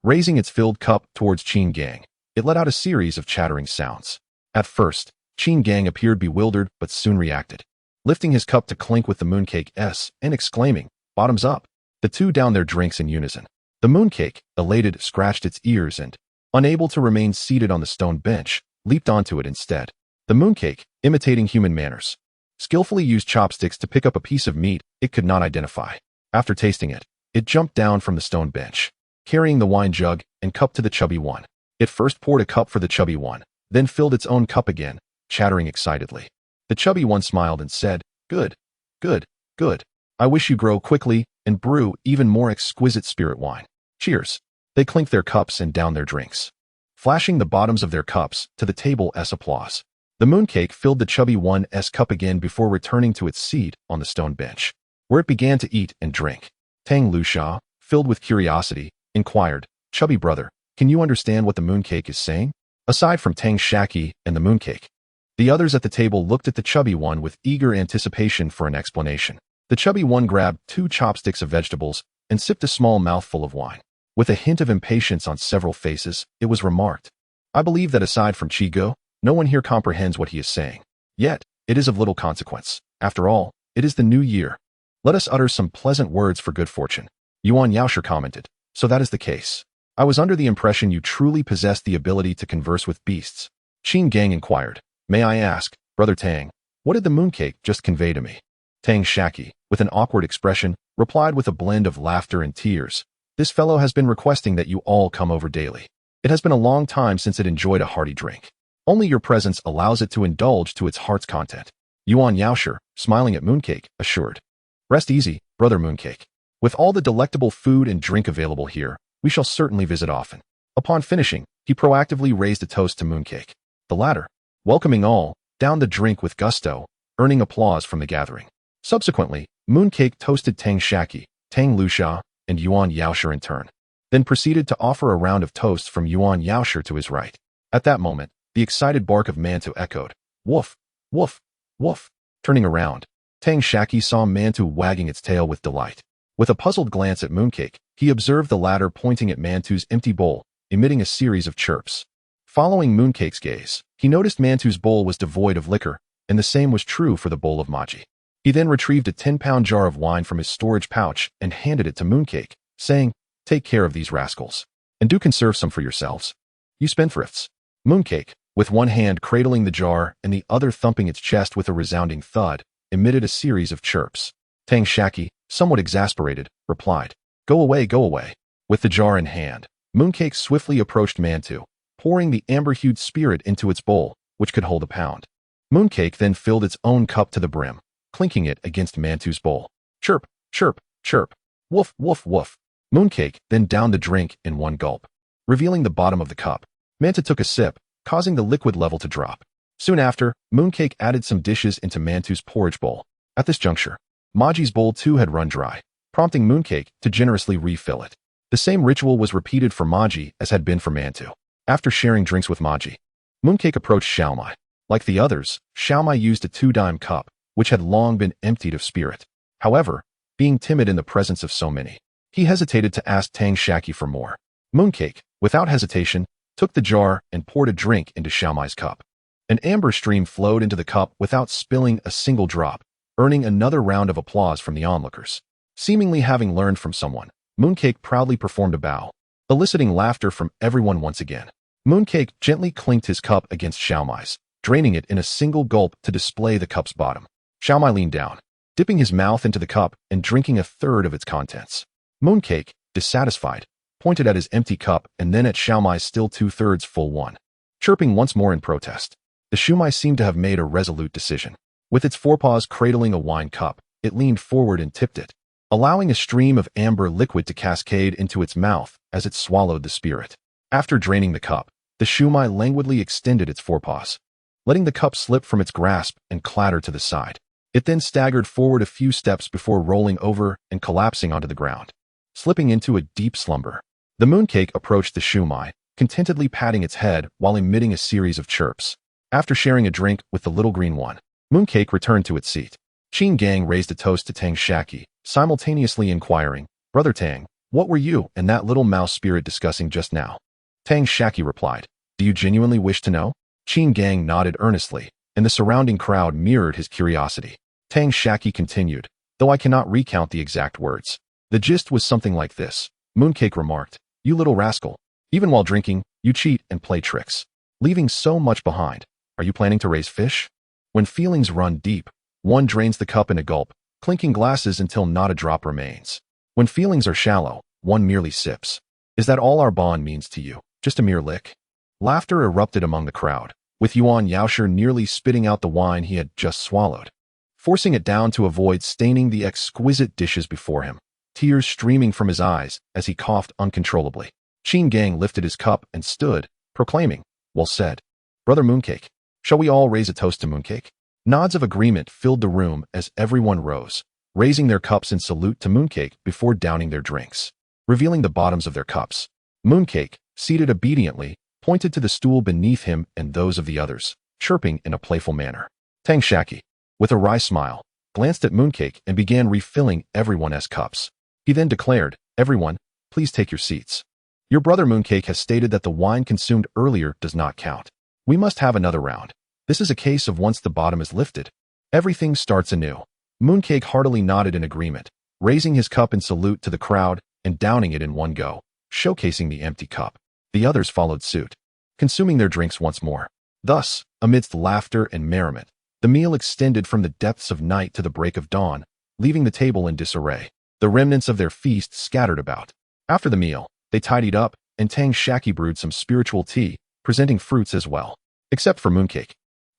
Raising its filled cup towards Qin Gang, it let out a series of chattering sounds. At first, Qin Gang appeared bewildered but soon reacted, lifting his cup to clink with the mooncake's and exclaiming, "Bottoms up!" The two downed their drinks in unison. The mooncake, elated, scratched its ears and, unable to remain seated on the stone bench, leaped onto it instead. The mooncake, imitating human manners, skillfully used chopsticks to pick up a piece of meat it could not identify. After tasting it, it jumped down from the stone bench, carrying the wine jug and cup to the chubby one. It first poured a cup for the chubby one, then filled its own cup again, chattering excitedly. The chubby one smiled and said, "Good, good, good. I wish you grow quickly and brew even more exquisite spirit wine. Cheers." They clinked their cups and downed their drinks, flashing the bottoms of their cups to the table's applause. The mooncake filled the chubby one's cup again before returning to its seat on the stone bench, where it began to eat and drink. Tang Shaqi, filled with curiosity, inquired, "Chubby brother, can you understand what the mooncake is saying?" Aside from Tang Shaqi and the mooncake, the others at the table looked at the chubby one with eager anticipation for an explanation. The chubby one grabbed 2 chopsticks of vegetables and sipped a small mouthful of wine. With a hint of impatience on several faces, it was remarked, "I believe that aside from Chigo, no one here comprehends what he is saying. Yet, it is of little consequence. After all, it is the new year. Let us utter some pleasant words for good fortune." Xianxia commented, "So that is the case. I was under the impression you truly possessed the ability to converse with beasts." Qin Gang inquired, "May I ask, Brother Tang, what did the mooncake just convey to me?" Tang Shaqi, with an awkward expression, replied with a blend of laughter and tears, "This fellow has been requesting that you all come over daily. It has been a long time since it enjoyed a hearty drink. Only your presence allows it to indulge to its heart's content." Xianxia, smiling at mooncake, assured, "Rest easy, Brother Mooncake. With all the delectable food and drink available here, we shall certainly visit often." Upon finishing, he proactively raised a toast to mooncake. The latter, welcoming all, downed the drink with gusto, earning applause from the gathering. Subsequently, mooncake toasted Tang Shaqi, Tang Shaqi, and Xianxia in turn, then proceeded to offer a round of toasts from Xianxia to his right. At that moment, the excited bark of Mantu echoed, "Woof, woof, woof." Turning around, Tang Shaqi saw Mantu wagging its tail with delight. With a puzzled glance at mooncake, he observed the latter pointing at Mantu's empty bowl, emitting a series of chirps. Following mooncake's gaze, he noticed Mantu's bowl was devoid of liquor, and the same was true for the bowl of maji. He then retrieved a 10-pound jar of wine from his storage pouch and handed it to mooncake, saying, "Take care of these rascals, and do conserve some for yourselves, you spendthrifts." Mooncake, with one hand cradling the jar and the other thumping its chest with a resounding thud, emitted a series of chirps. Tang Shaqi, somewhat exasperated, replied, "Go away, go away." With the jar in hand, mooncake swiftly approached Mantu, pouring the amber-hued spirit into its bowl, which could hold a pound. Mooncake then filled its own cup to the brim, clinking it against Mantu's bowl. Chirp, chirp, chirp. Woof, woof, woof. Mooncake then downed the drink in one gulp, revealing the bottom of the cup. Mantu took a sip, causing the liquid level to drop. Soon after, mooncake added some dishes into Mantu's porridge bowl. At this juncture, Maji's bowl too had run dry, prompting mooncake to generously refill it. The same ritual was repeated for Maji as had been for Mantu. After sharing drinks with Maji, mooncake approached Xiaomai. Like the others, Xiaomai used a 2-dime cup, which had long been emptied of spirit. However, being timid in the presence of so many, he hesitated to ask Tang Shaqi for more. Mooncake, without hesitation, took the jar and poured a drink into Xiaomai's cup. An amber stream flowed into the cup without spilling a single drop, earning another round of applause from the onlookers. Seemingly having learned from someone, mooncake proudly performed a bow, eliciting laughter from everyone once again. Mooncake gently clinked his cup against Xiaomai's, draining it in a single gulp to display the cup's bottom. Xiaomai leaned down, dipping his mouth into the cup and drinking a third of its contents. Mooncake, dissatisfied, pointed at his empty cup and then at Xiaomai's still 2/3 full one, chirping once more in protest. The shumai seemed to have made a resolute decision. With its forepaws cradling a wine cup, it leaned forward and tipped it, allowing a stream of amber liquid to cascade into its mouth as it swallowed the spirit. After draining the cup, The shumai languidly extended its forepaws, letting the cup slip from its grasp and clatter to the side. It then staggered forward a few steps before rolling over and collapsing onto the ground, slipping into a deep slumber. The mooncake approached the shumai, contentedly patting its head while emitting a series of chirps. After sharing a drink with the little green one, Mooncake returned to its seat. Qin Gang raised a toast to Tang Shaqi, simultaneously inquiring, "Brother Tang, what were you and that little mouse spirit discussing just now?" Tang Shaqi replied, "Do you genuinely wish to know?" Qin Gang nodded earnestly, and the surrounding crowd mirrored his curiosity. Tang Shaqi continued, "Though I cannot recount the exact words. The gist was something like this." Mooncake remarked, "You little rascal. Even while drinking, you cheat and play tricks, leaving so much behind. Are you planning to raise fish? When feelings run deep, one drains the cup in a gulp, clinking glasses until not a drop remains. When feelings are shallow, one merely sips. Is that all our bond means to you? Just a mere lick?" Laughter erupted among the crowd, with Yuan Yaosher nearly spitting out the wine he had just swallowed, forcing it down to avoid staining the exquisite dishes before him, tears streaming from his eyes as he coughed uncontrollably. Qin Gang lifted his cup and stood, proclaiming, "Well said, Brother Mooncake. Shall we all raise a toast to Mooncake?" Nods of agreement filled the room as everyone rose, raising their cups in salute to Mooncake before downing their drinks, revealing the bottoms of their cups. Mooncake, seated obediently, pointed to the stool beneath him and those of the others, chirping in a playful manner. Tang Shaqi, with a wry smile, glanced at Mooncake and began refilling everyone's cups. He then declared, "Everyone, please take your seats. Your brother Mooncake has stated that the wine consumed earlier does not count. We must have another round. This is a case of once the bottom is lifted, everything starts anew." Mooncake heartily nodded in agreement, raising his cup in salute to the crowd and downing it in one go, showcasing the empty cup. The others followed suit, consuming their drinks once more. Thus, amidst laughter and merriment, the meal extended from the depths of night to the break of dawn, leaving the table in disarray. The remnants of their feast scattered about. After the meal, they tidied up, and Tang Shaqi brewed some spiritual tea, presenting fruits as well. Except for Mooncake.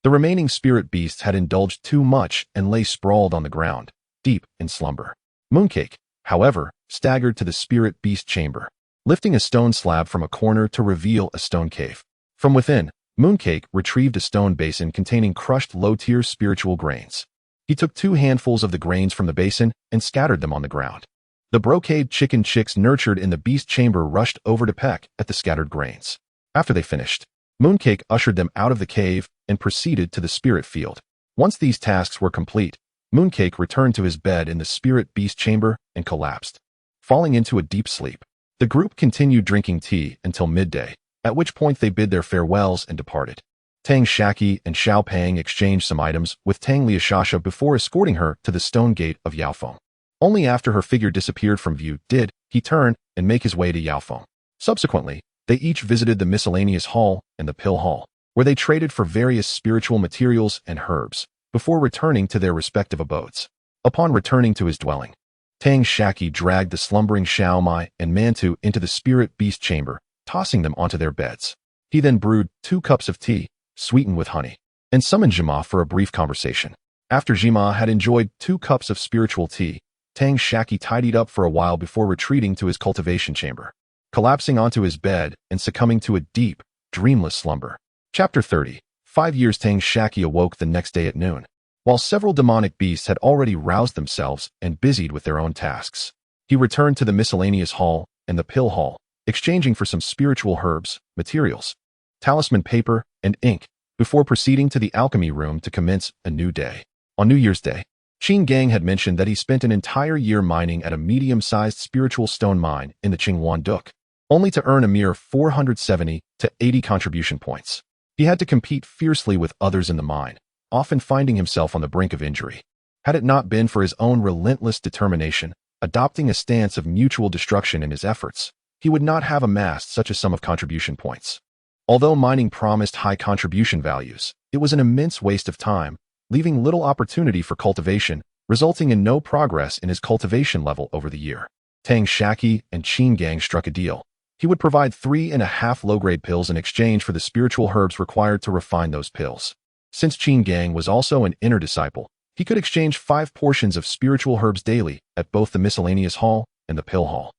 The remaining spirit beasts had indulged too much and lay sprawled on the ground, deep in slumber. Mooncake, however, staggered to the spirit beast chamber, lifting a stone slab from a corner to reveal a stone cave. From within, Mooncake retrieved a stone basin containing crushed low-tier spiritual grains. He took 2 handfuls of the grains from the basin and scattered them on the ground. The brocade chicken chicks nurtured in the beast chamber rushed over to peck at the scattered grains. After they finished, Mooncake ushered them out of the cave and proceeded to the spirit field. Once these tasks were complete, Mooncake returned to his bed in the spirit beast chamber and collapsed, falling into a deep sleep. The group continued drinking tea until midday, at which point they bid their farewells and departed. Tang Shaqi and Xiao Pang exchanged some items with Tang Liashasha before escorting her to the stone gate of Yaofeng. Only after her figure disappeared from view did he turn and make his way to Yaofeng. Subsequently, they each visited the miscellaneous hall and the pill hall, where they traded for various spiritual materials and herbs, before returning to their respective abodes. Upon returning to his dwelling, Tang Shaqi dragged the slumbering Xiaomai and Mantu into the spirit beast chamber, tossing them onto their beds. He then brewed 2 cups of tea, sweetened with honey, and summoned Jima for a brief conversation. After Jima had enjoyed 2 cups of spiritual tea, Tang Shaqi tidied up for a while before retreating to his cultivation chamber, collapsing onto his bed and succumbing to a deep, dreamless slumber. Chapter 30. 5 years. Tang Shaqi awoke the next day at noon, while several demonic beasts had already roused themselves and busied with their own tasks. He returned to the miscellaneous hall and the pill hall, exchanging for some spiritual herbs, materials, talisman paper, and ink, before proceeding to the alchemy room to commence a new day. On New Year's Day, Qin Gang had mentioned that he spent an entire year mining at a medium-sized spiritual stone mine in the Qinghuan Duk, only to earn a mere 470 to 80 contribution points. He had to compete fiercely with others in the mine, often finding himself on the brink of injury. Had it not been for his own relentless determination, adopting a stance of mutual destruction in his efforts, he would not have amassed such a sum of contribution points. Although mining promised high contribution values, it was an immense waste of time, leaving little opportunity for cultivation, resulting in no progress in his cultivation level over the year. Tang Shaqi and Qin Gang struck a deal. He would provide 3.5 low-grade pills in exchange for the spiritual herbs required to refine those pills. Since Qin Gang was also an inner disciple, he could exchange 5 portions of spiritual herbs daily at both the miscellaneous hall and the pill hall.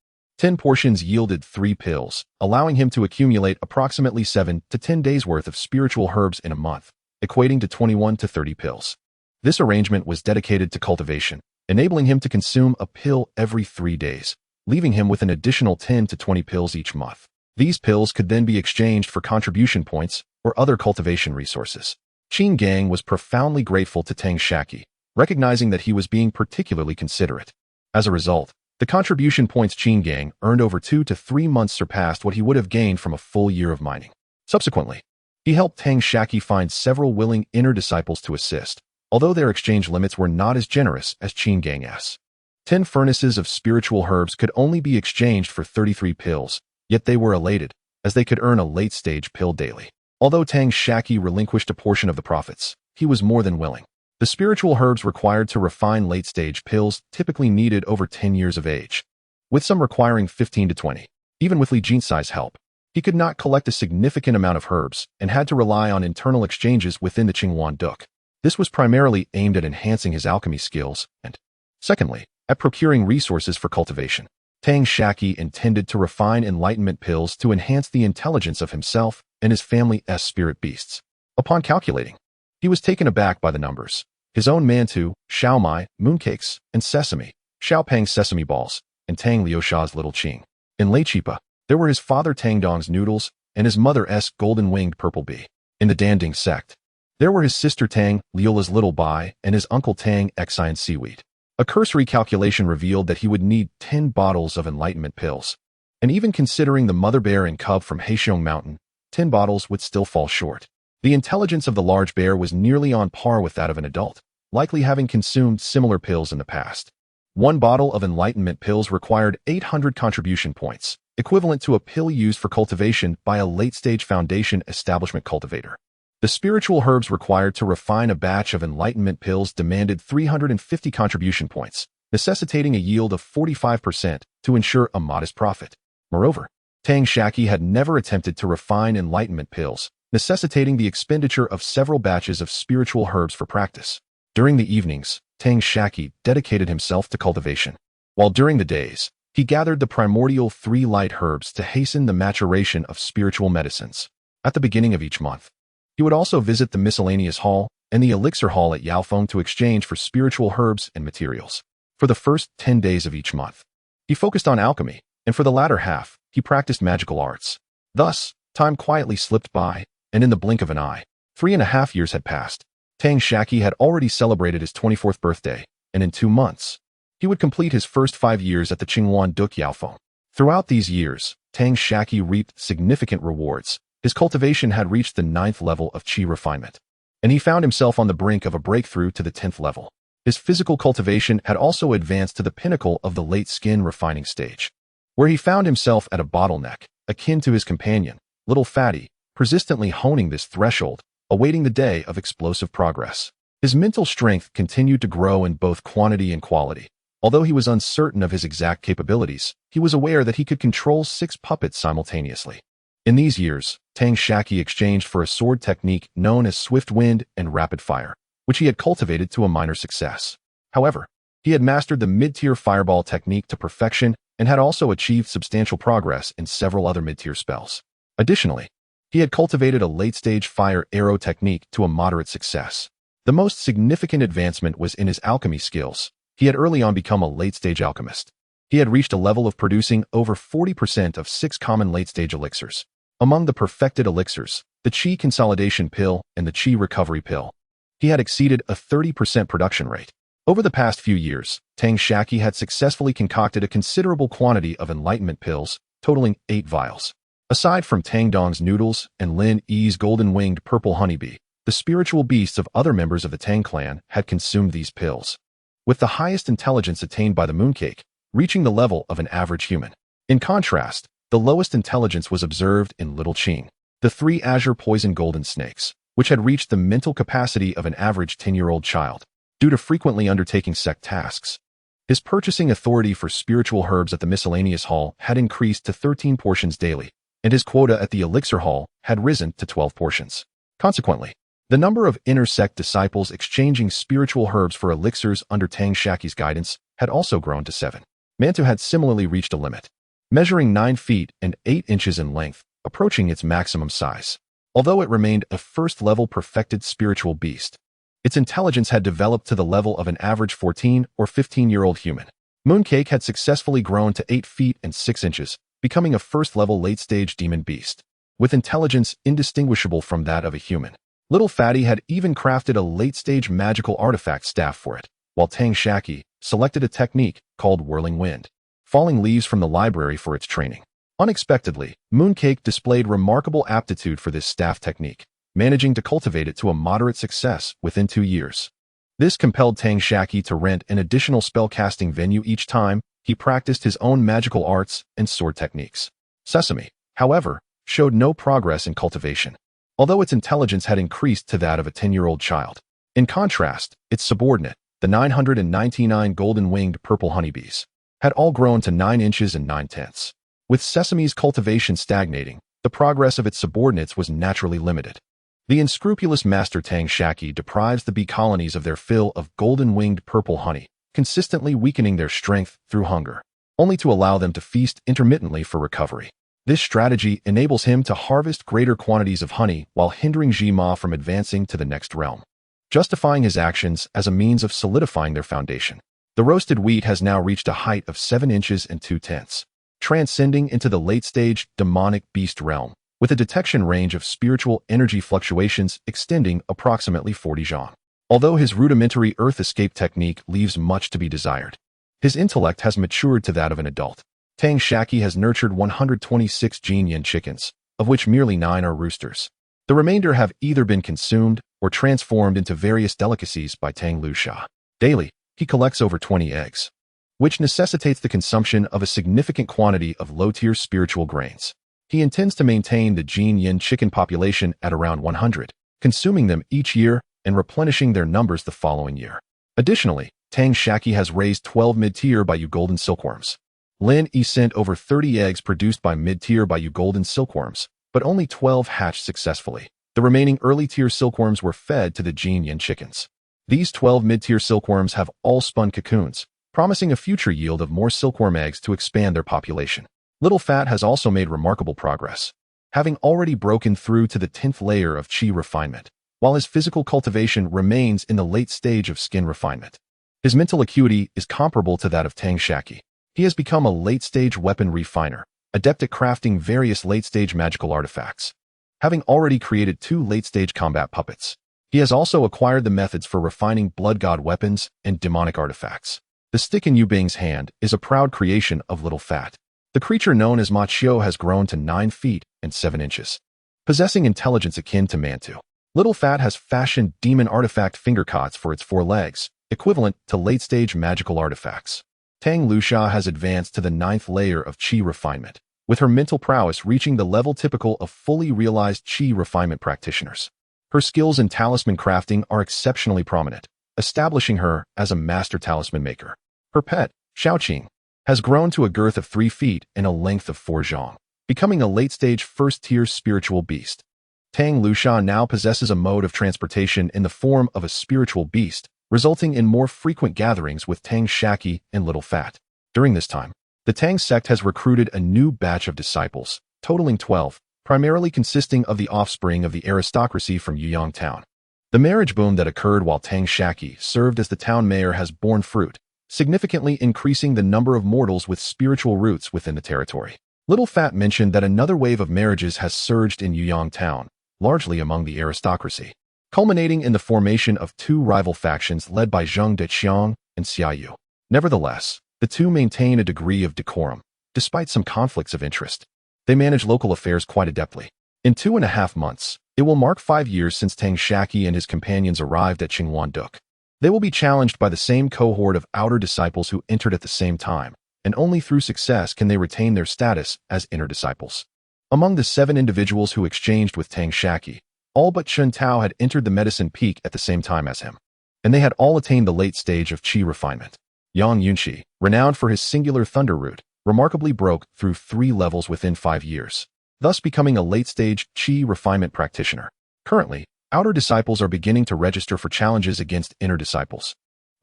10 portions yielded 3 pills, allowing him to accumulate approximately 7 to 10 days' worth of spiritual herbs in a month, equating to 21 to 30 pills. This arrangement was dedicated to cultivation, enabling him to consume a pill every 3 days, leaving him with an additional 10 to 20 pills each month. These pills could then be exchanged for contribution points or other cultivation resources. Qin Gang was profoundly grateful to Tang Shaqi, recognizing that he was being particularly considerate. As a result, the contribution points Qin Gang earned over 2 to 3 months surpassed what he would have gained from a full year of mining. Subsequently, he helped Tang Shaqi find several willing inner disciples to assist, although their exchange limits were not as generous as Qin Gang's. 10 furnaces of spiritual herbs could only be exchanged for 33 pills, yet they were elated, as they could earn a late-stage pill daily. Although Tang Shaqi relinquished a portion of the profits, he was more than willing. The spiritual herbs required to refine late-stage pills typically needed over 10 years of age, with some requiring 15 to 20. Even with Li Jinzai's help, he could not collect a significant amount of herbs and had to rely on internal exchanges within the Qingyuan Duke. This was primarily aimed at enhancing his alchemy skills and, secondly, at procuring resources for cultivation. Tang Shaqi intended to refine enlightenment pills to enhance the intelligence of himself and his family's spirit beasts. Upon calculating, he was taken aback by the numbers. His own mantu, xiaomai, mooncakes, and sesame, xiaopang's sesame balls, and Tang Liuxia's little qing. In Leichipa, there were his father Tang Dong's noodles and his mother's golden-winged purple bee. In the Danding sect, there were his sister Tang Liula's little bai and his uncle Tang Xian seaweed. A cursory calculation revealed that he would need 10 bottles of enlightenment pills. And even considering the mother bear and cub from Heixiong Mountain, 10 bottles would still fall short. The intelligence of the large bear was nearly on par with that of an adult, likely having consumed similar pills in the past. 1 bottle of enlightenment pills required 800 contribution points, equivalent to a pill used for cultivation by a late-stage foundation establishment cultivator. The spiritual herbs required to refine a batch of enlightenment pills demanded 350 contribution points, necessitating a yield of 45% to ensure a modest profit. Moreover, Tang Shaqi had never attempted to refine enlightenment pills, necessitating the expenditure of several batches of spiritual herbs for practice. During the evenings, Tang Shaqi dedicated himself to cultivation, while during the days, he gathered the primordial 3 light herbs to hasten the maturation of spiritual medicines. At the beginning of each month, he would also visit the miscellaneous hall and the elixir hall at Yaofeng to exchange for spiritual herbs and materials. For the first 10 days of each month, he focused on alchemy, and for the latter half, he practiced magical arts. Thus, time quietly slipped by, and in the blink of an eye, 3.5 years had passed. Tang Shaqi had already celebrated his 24th birthday, and in 2 months, he would complete his first 5 years at the Qingyuan Duke Yaofeng. Throughout these years, Tang Shaqi reaped significant rewards. His cultivation had reached the 9th level of qi refinement, and he found himself on the brink of a breakthrough to the 10th level. His physical cultivation had also advanced to the pinnacle of the late skin refining stage, where he found himself at a bottleneck, akin to his companion, Little Fatty, persistently honing this threshold, awaiting the day of explosive progress. His mental strength continued to grow in both quantity and quality. Although he was uncertain of his exact capabilities, he was aware that he could control 6 puppets simultaneously. In these years, Tang Shaqi exchanged for a sword technique known as swift wind and rapid fire, which he had cultivated to a minor success. However, he had mastered the mid-tier fireball technique to perfection and had also achieved substantial progress in several other mid-tier spells. Additionally, he had cultivated a late-stage fire arrow technique to a moderate success. The most significant advancement was in his alchemy skills. He had early on become a late-stage alchemist. He had reached a level of producing over 40% of 6 common late-stage elixirs. Among the perfected elixirs, the Qi Consolidation Pill and the Qi Recovery Pill, he had exceeded a 30% production rate. Over the past few years, Tang Shaqi had successfully concocted a considerable quantity of enlightenment pills, totaling 8 vials. Aside from Tang Dong's noodles and Lin Yi's golden-winged purple honeybee, the spiritual beasts of other members of the Tang clan had consumed these pills, with the highest intelligence attained by the mooncake, reaching the level of an average human. In contrast, the lowest intelligence was observed in Little Qing, the 3 azure poison golden snakes, which had reached the mental capacity of an average 10-year-old child. Due to frequently undertaking sect tasks, his purchasing authority for spiritual herbs at the miscellaneous hall had increased to 13 portions daily, and his quota at the elixir hall had risen to 12 portions. Consequently, the number of inner sect disciples exchanging spiritual herbs for elixirs under Tang Shaqi's guidance had also grown to 7. Mantu had similarly reached a limit. measuring 9 feet and 8 inches in length, approaching its maximum size. Although it remained a first-level perfected spiritual beast, its intelligence had developed to the level of an average 14 or 15-year-old human. Mooncake had successfully grown to 8 feet and 6 inches, becoming a first-level late-stage demon beast, with intelligence indistinguishable from that of a human. Little Fatty had even crafted a late-stage magical artifact staff for it, while Tang Shaqi selected a technique called whirling wind, falling leaves from the library for its training. Unexpectedly, Mooncake displayed remarkable aptitude for this staff technique, managing to cultivate it to a moderate success within 2 years. This compelled Tang Shaqi to rent an additional spell-casting venue each time he practiced his own magical arts and sword techniques. Sesame, however, showed no progress in cultivation, although its intelligence had increased to that of a 10-year-old child. In contrast, its subordinate, the 999 golden-winged purple honeybees, had all grown to 9 inches and 9/10. With Sesame's cultivation stagnating, the progress of its subordinates was naturally limited. The unscrupulous master Tang Shaqi deprives the bee colonies of their fill of golden-winged purple honey, consistently weakening their strength through hunger, only to allow them to feast intermittently for recovery. This strategy enables him to harvest greater quantities of honey while hindering Jima from advancing to the next realm, justifying his actions as a means of solidifying their foundation. The roasted wheat has now reached a height of 7 inches and 2/10, transcending into the late-stage demonic beast realm, with a detection range of spiritual energy fluctuations extending approximately 40 zhang. Although his rudimentary earth escape technique leaves much to be desired, his intellect has matured to that of an adult. Tang Shaqi has nurtured 126 yin chickens, of which merely 9 are roosters. The remainder have either been consumed or transformed into various delicacies by Tang Lusha. Daily, he collects over 20 eggs, which necessitates the consumption of a significant quantity of low-tier spiritual grains. He intends to maintain the yin chicken population at around 100, consuming them each year and replenishing their numbers the following year. Additionally, Tang Shaqi has raised 12 mid-tier Bayou golden silkworms. Lin Yi sent over 30 eggs produced by mid-tier Bayou golden silkworms, but only 12 hatched successfully. The remaining early-tier silkworms were fed to the yin chickens. These 12 mid-tier silkworms have all spun cocoons, promising a future yield of more silkworm eggs to expand their population. Little Fat has also made remarkable progress, having already broken through to the 10th layer of chi refinement, while his physical cultivation remains in the late stage of skin refinement. His mental acuity is comparable to that of Tang Shaqi. He has become a late-stage weapon refiner, adept at crafting various late-stage magical artifacts, having already created 2 late-stage combat puppets. He has also acquired the methods for refining blood god weapons and demonic artifacts. The stick in Yu Bing's hand is a proud creation of Little Fat. The creature known as Ma Chiu has grown to 9 feet and 7 inches, possessing intelligence akin to Mantu. Little Fat has fashioned demon artifact fingercots for its 4 legs, equivalent to late-stage magical artifacts. Tang Lusha has advanced to the 9th layer of chi refinement, with her mental prowess reaching the level typical of fully realized chi refinement practitioners. Her skills in talisman crafting are exceptionally prominent, establishing her as a master talisman maker. Her pet, Xiaoqing, has grown to a girth of 3 feet and a length of 4 zhang, becoming a late-stage first-tier spiritual beast. Tang Lusha now possesses a mode of transportation in the form of a spiritual beast, resulting in more frequent gatherings with Tang Shaqi and Little Fat. During this time, the Tang sect has recruited a new batch of disciples, totaling 12, primarily consisting of the offspring of the aristocracy from Yuyang Town. The marriage boom that occurred while Tang Shaqi served as the town mayor has borne fruit, significantly increasing the number of mortals with spiritual roots within the territory. Little Fat mentioned that another wave of marriages has surged in Yuyang Town, largely among the aristocracy, culminating in the formation of 2 rival factions led by Zheng Deqiang and Xiaoyu. Nevertheless, the 2 maintain a degree of decorum, despite some conflicts of interest. They manage local affairs quite adeptly. In 2.5 months, it will mark 5 years since Tang Shaqi and his companions arrived at Qingwan Duk. They will be challenged by the same cohort of outer disciples who entered at the same time, and only through success can they retain their status as inner disciples. Among the 7 individuals who exchanged with Tang Shaqi, all but Chun Tao had entered the medicine peak at the same time as him, and they had all attained the late stage of chi refinement. Yang Yunqi, renowned for his singular thunder root, remarkably broke through 3 levels within 5 years, thus becoming a late-stage chi refinement practitioner. Currently, outer disciples are beginning to register for challenges against inner disciples,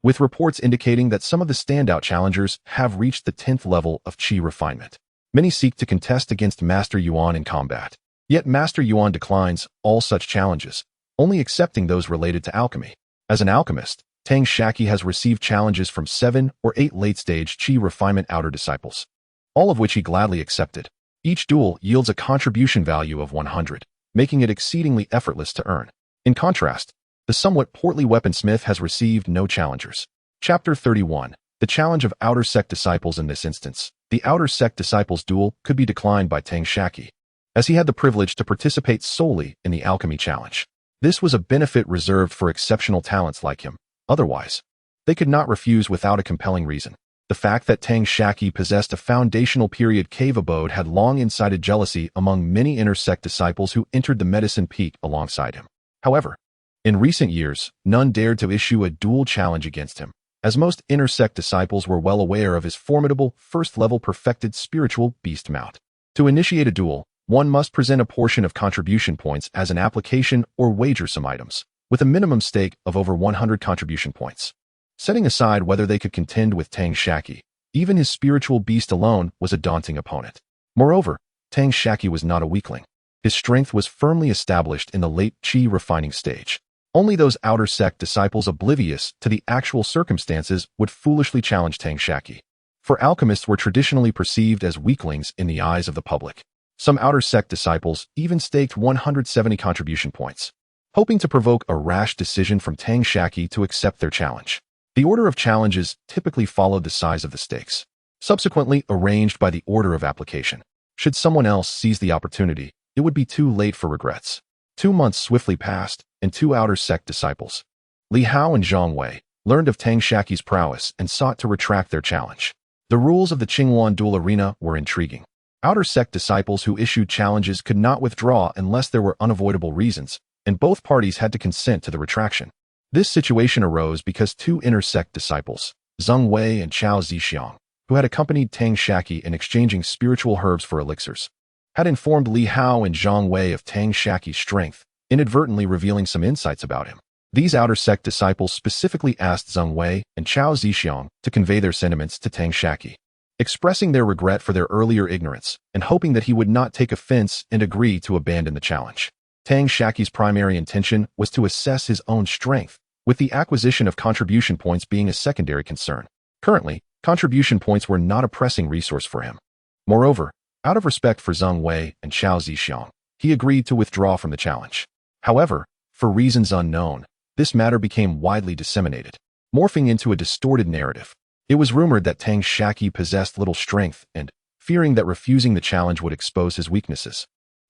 with reports indicating that some of the standout challengers have reached the 10th level of chi refinement. Many seek to contest against Master Yuan in combat. Yet Master Yuan declines all such challenges, only accepting those related to alchemy. As an alchemist, Tang Shaqi has received challenges from 7 or 8 late-stage Qi refinement outer disciples, all of which he gladly accepted. Each duel yields a contribution value of 100, making it exceedingly effortless to earn. In contrast, the somewhat portly weaponsmith has received no challengers. Chapter 31. The challenge of outer sect disciples. In this instance, the outer sect disciples duel could be declined by Tang Shaqi, as he had the privilege to participate solely in the alchemy challenge. This was a benefit reserved for exceptional talents like him. Otherwise, they could not refuse without a compelling reason. The fact that Tang Shaqi possessed a foundational period cave abode had long incited jealousy among many inner sect disciples who entered the medicine peak alongside him. However, in recent years, none dared to issue a dual challenge against him, as most inner sect disciples were well aware of his formidable, first-level perfected spiritual beast mount. To initiate a duel, one must present a portion of contribution points as an application or wager some items, with a minimum stake of over 100 contribution points. Setting aside whether they could contend with Tang Shaqi, even his spiritual beast alone was a daunting opponent. Moreover, Tang Shaqi was not a weakling. His strength was firmly established in the late Qi refining stage. Only those outer sect disciples oblivious to the actual circumstances would foolishly challenge Tang Shaqi. For alchemists were traditionally perceived as weaklings in the eyes of the public. Some outer sect disciples even staked 170 contribution points, hoping to provoke a rash decision from Tang Shaqi to accept their challenge. The order of challenges typically followed the size of the stakes, subsequently arranged by the order of application. Should someone else seize the opportunity, it would be too late for regrets. 2 months swiftly passed, and 2 outer sect disciples, Li Hao and Zhang Wei, learned of Tang Shaqi's prowess and sought to retract their challenge. The rules of the Qinghuan duel arena were intriguing. Outer sect disciples who issued challenges could not withdraw unless there were unavoidable reasons, and both parties had to consent to the retraction. This situation arose because 2 inner sect disciples, Zheng Wei and Chao Zixiang, who had accompanied Tang Shaqi in exchanging spiritual herbs for elixirs, had informed Li Hao and Zhang Wei of Tang Shaqi's strength, inadvertently revealing some insights about him. These outer sect disciples specifically asked Zheng Wei and Chao Zixiang to convey their sentiments to Tang Shaqi, expressing their regret for their earlier ignorance and hoping that he would not take offense and agree to abandon the challenge. Tang Shaqi's primary intention was to assess his own strength, with the acquisition of contribution points being a secondary concern. Currently, contribution points were not a pressing resource for him. Moreover, out of respect for Zheng Wei and Chao Zixiang, he agreed to withdraw from the challenge. However, for reasons unknown, this matter became widely disseminated, morphing into a distorted narrative. It was rumored that Tang Shaqi possessed little strength and, fearing that refusing the challenge would expose his weaknesses,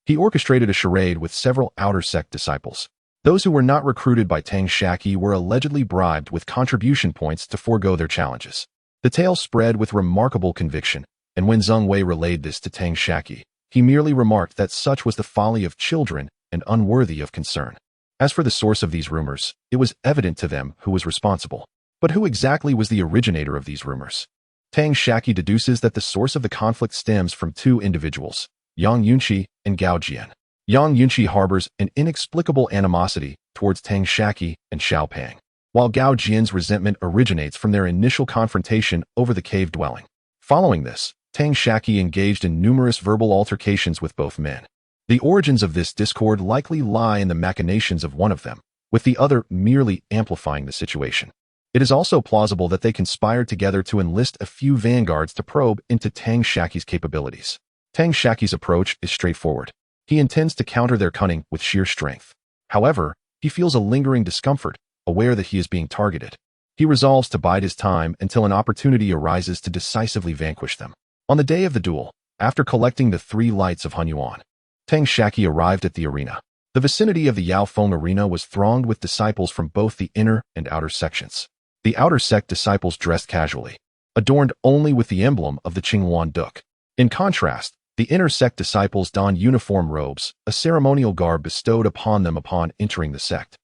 he orchestrated a charade with several outer sect disciples. Those who were not recruited by Tang Shaqi were allegedly bribed with contribution points to forego their challenges. The tale spread with remarkable conviction, and when Zheng Wei relayed this to Tang Shaqi, he merely remarked that such was the folly of children and unworthy of concern. As for the source of these rumors, it was evident to them who was responsible. But who exactly was the originator of these rumors? Tang Shaqi deduces that the source of the conflict stems from 2 individuals, Yang Yunqi and Gao Jian. Yang Yunqi harbors an inexplicable animosity towards Tang Shaqi and Xiaopang, while Gao Jian's resentment originates from their initial confrontation over the cave dwelling. Following this, Tang Shaqi engaged in numerous verbal altercations with both men. The origins of this discord likely lie in the machinations of one of them, with the other merely amplifying the situation. It is also plausible that they conspired together to enlist a few vanguards to probe into Tang Shaqi's capabilities. Tang Shaqi's approach is straightforward. He intends to counter their cunning with sheer strength. However, he feels a lingering discomfort, aware that he is being targeted. He resolves to bide his time until an opportunity arises to decisively vanquish them. On the day of the duel, after collecting the 3 lights of Hunyuan, Tang Shaqi arrived at the arena. The vicinity of the Yaofeng arena was thronged with disciples from both the inner and outer sections. The outer sect disciples dressed casually, adorned only with the emblem of the Qinghuan Duke. In contrast, the inner sect disciples donned uniform robes, a ceremonial garb bestowed upon them upon entering the sect.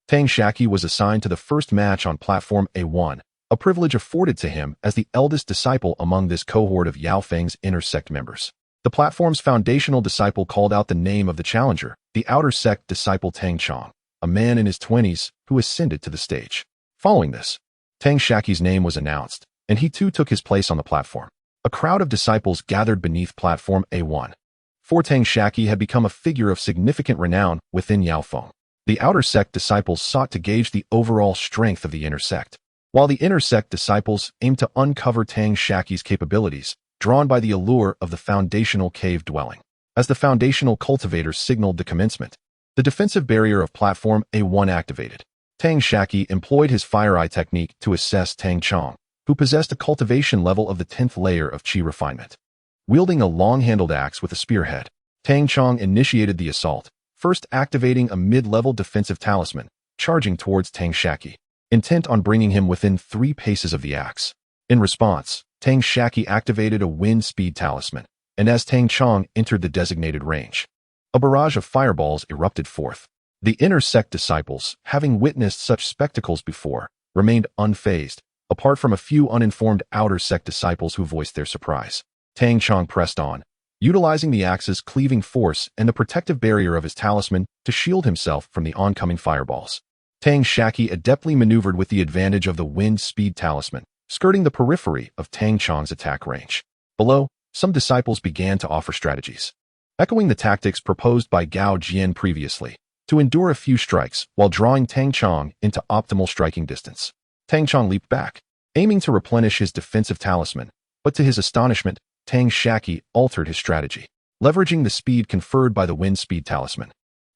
Tang Shaqi was assigned to the first match on platform A1, a privilege afforded to him as the eldest disciple among this cohort of Yaofeng's inner sect members. The platform's foundational disciple called out the name of the challenger, the outer sect disciple Tang Chong, a man in his 20s who ascended to the stage. Following this, Tang Shaqi's name was announced, and he too took his place on the platform. A crowd of disciples gathered beneath platform A1. For Tang Shaqi had become a figure of significant renown within Yaofeng. The outer sect disciples sought to gauge the overall strength of the inner sect, while the inner sect disciples aimed to uncover Tang Shaqi's capabilities, drawn by the allure of the foundational cave dwelling. As the foundational cultivator signaled the commencement, the defensive barrier of platform A1 activated. Tang Shaqi employed his fire eye technique to assess Tang Chong, who possessed a cultivation level of the 10th layer of Qi refinement. Wielding a long-handled axe with a spearhead, Tang Chong initiated the assault, first activating a mid-level defensive talisman, charging towards Tang Shaqi, intent on bringing him within 3 paces of the axe. In response, Tang Shaqi activated a wind speed talisman, and as Tang Chong entered the designated range, a barrage of fireballs erupted forth. The inner sect disciples, having witnessed such spectacles before, remained unfazed, apart from a few uninformed outer sect disciples who voiced their surprise. Tang Chong pressed on, utilizing the axe's cleaving force and the protective barrier of his talisman to shield himself from the oncoming fireballs. Tang Shaqi adeptly maneuvered with the advantage of the wind speed talisman, skirting the periphery of Tang Chong's attack range. Below, some disciples began to offer strategies, echoing the tactics proposed by Gao Jian previously, to endure a few strikes while drawing Tang Chong into optimal striking distance. Tang Chong leaped back, aiming to replenish his defensive talisman, but to his astonishment, Tang Shaqi altered his strategy, leveraging the speed conferred by the wind speed talisman.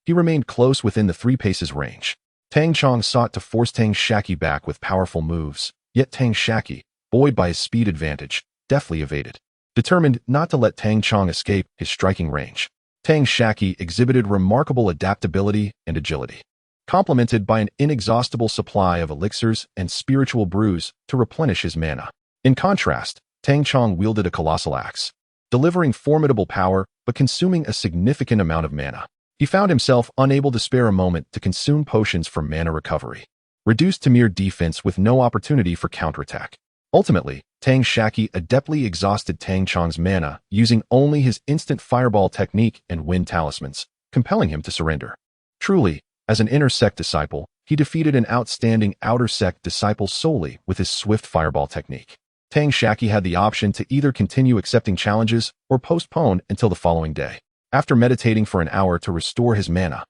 He remained close within the 3 paces range. Tang Chong sought to force Tang Shaqi back with powerful moves, yet Tang Shaqi, buoyed by his speed advantage, deftly evaded. Determined not to let Tang Chong escape his striking range, Tang Shaqi exhibited remarkable adaptability and agility, complemented by an inexhaustible supply of elixirs and spiritual brews to replenish his mana. In contrast, Tang Chong wielded a colossal axe, delivering formidable power but consuming a significant amount of mana. He found himself unable to spare a moment to consume potions for mana recovery, reduced to mere defense with no opportunity for counterattack. Ultimately, Tang Shaqi adeptly exhausted Tang Chong's mana using only his instant fireball technique and wind talismans, compelling him to surrender. Truly, as an inner sect disciple, he defeated an outstanding outer sect disciple solely with his swift fireball technique. Tang Shaqi had the option to either continue accepting challenges or postpone until the following day. After meditating for an hour to restore his mana,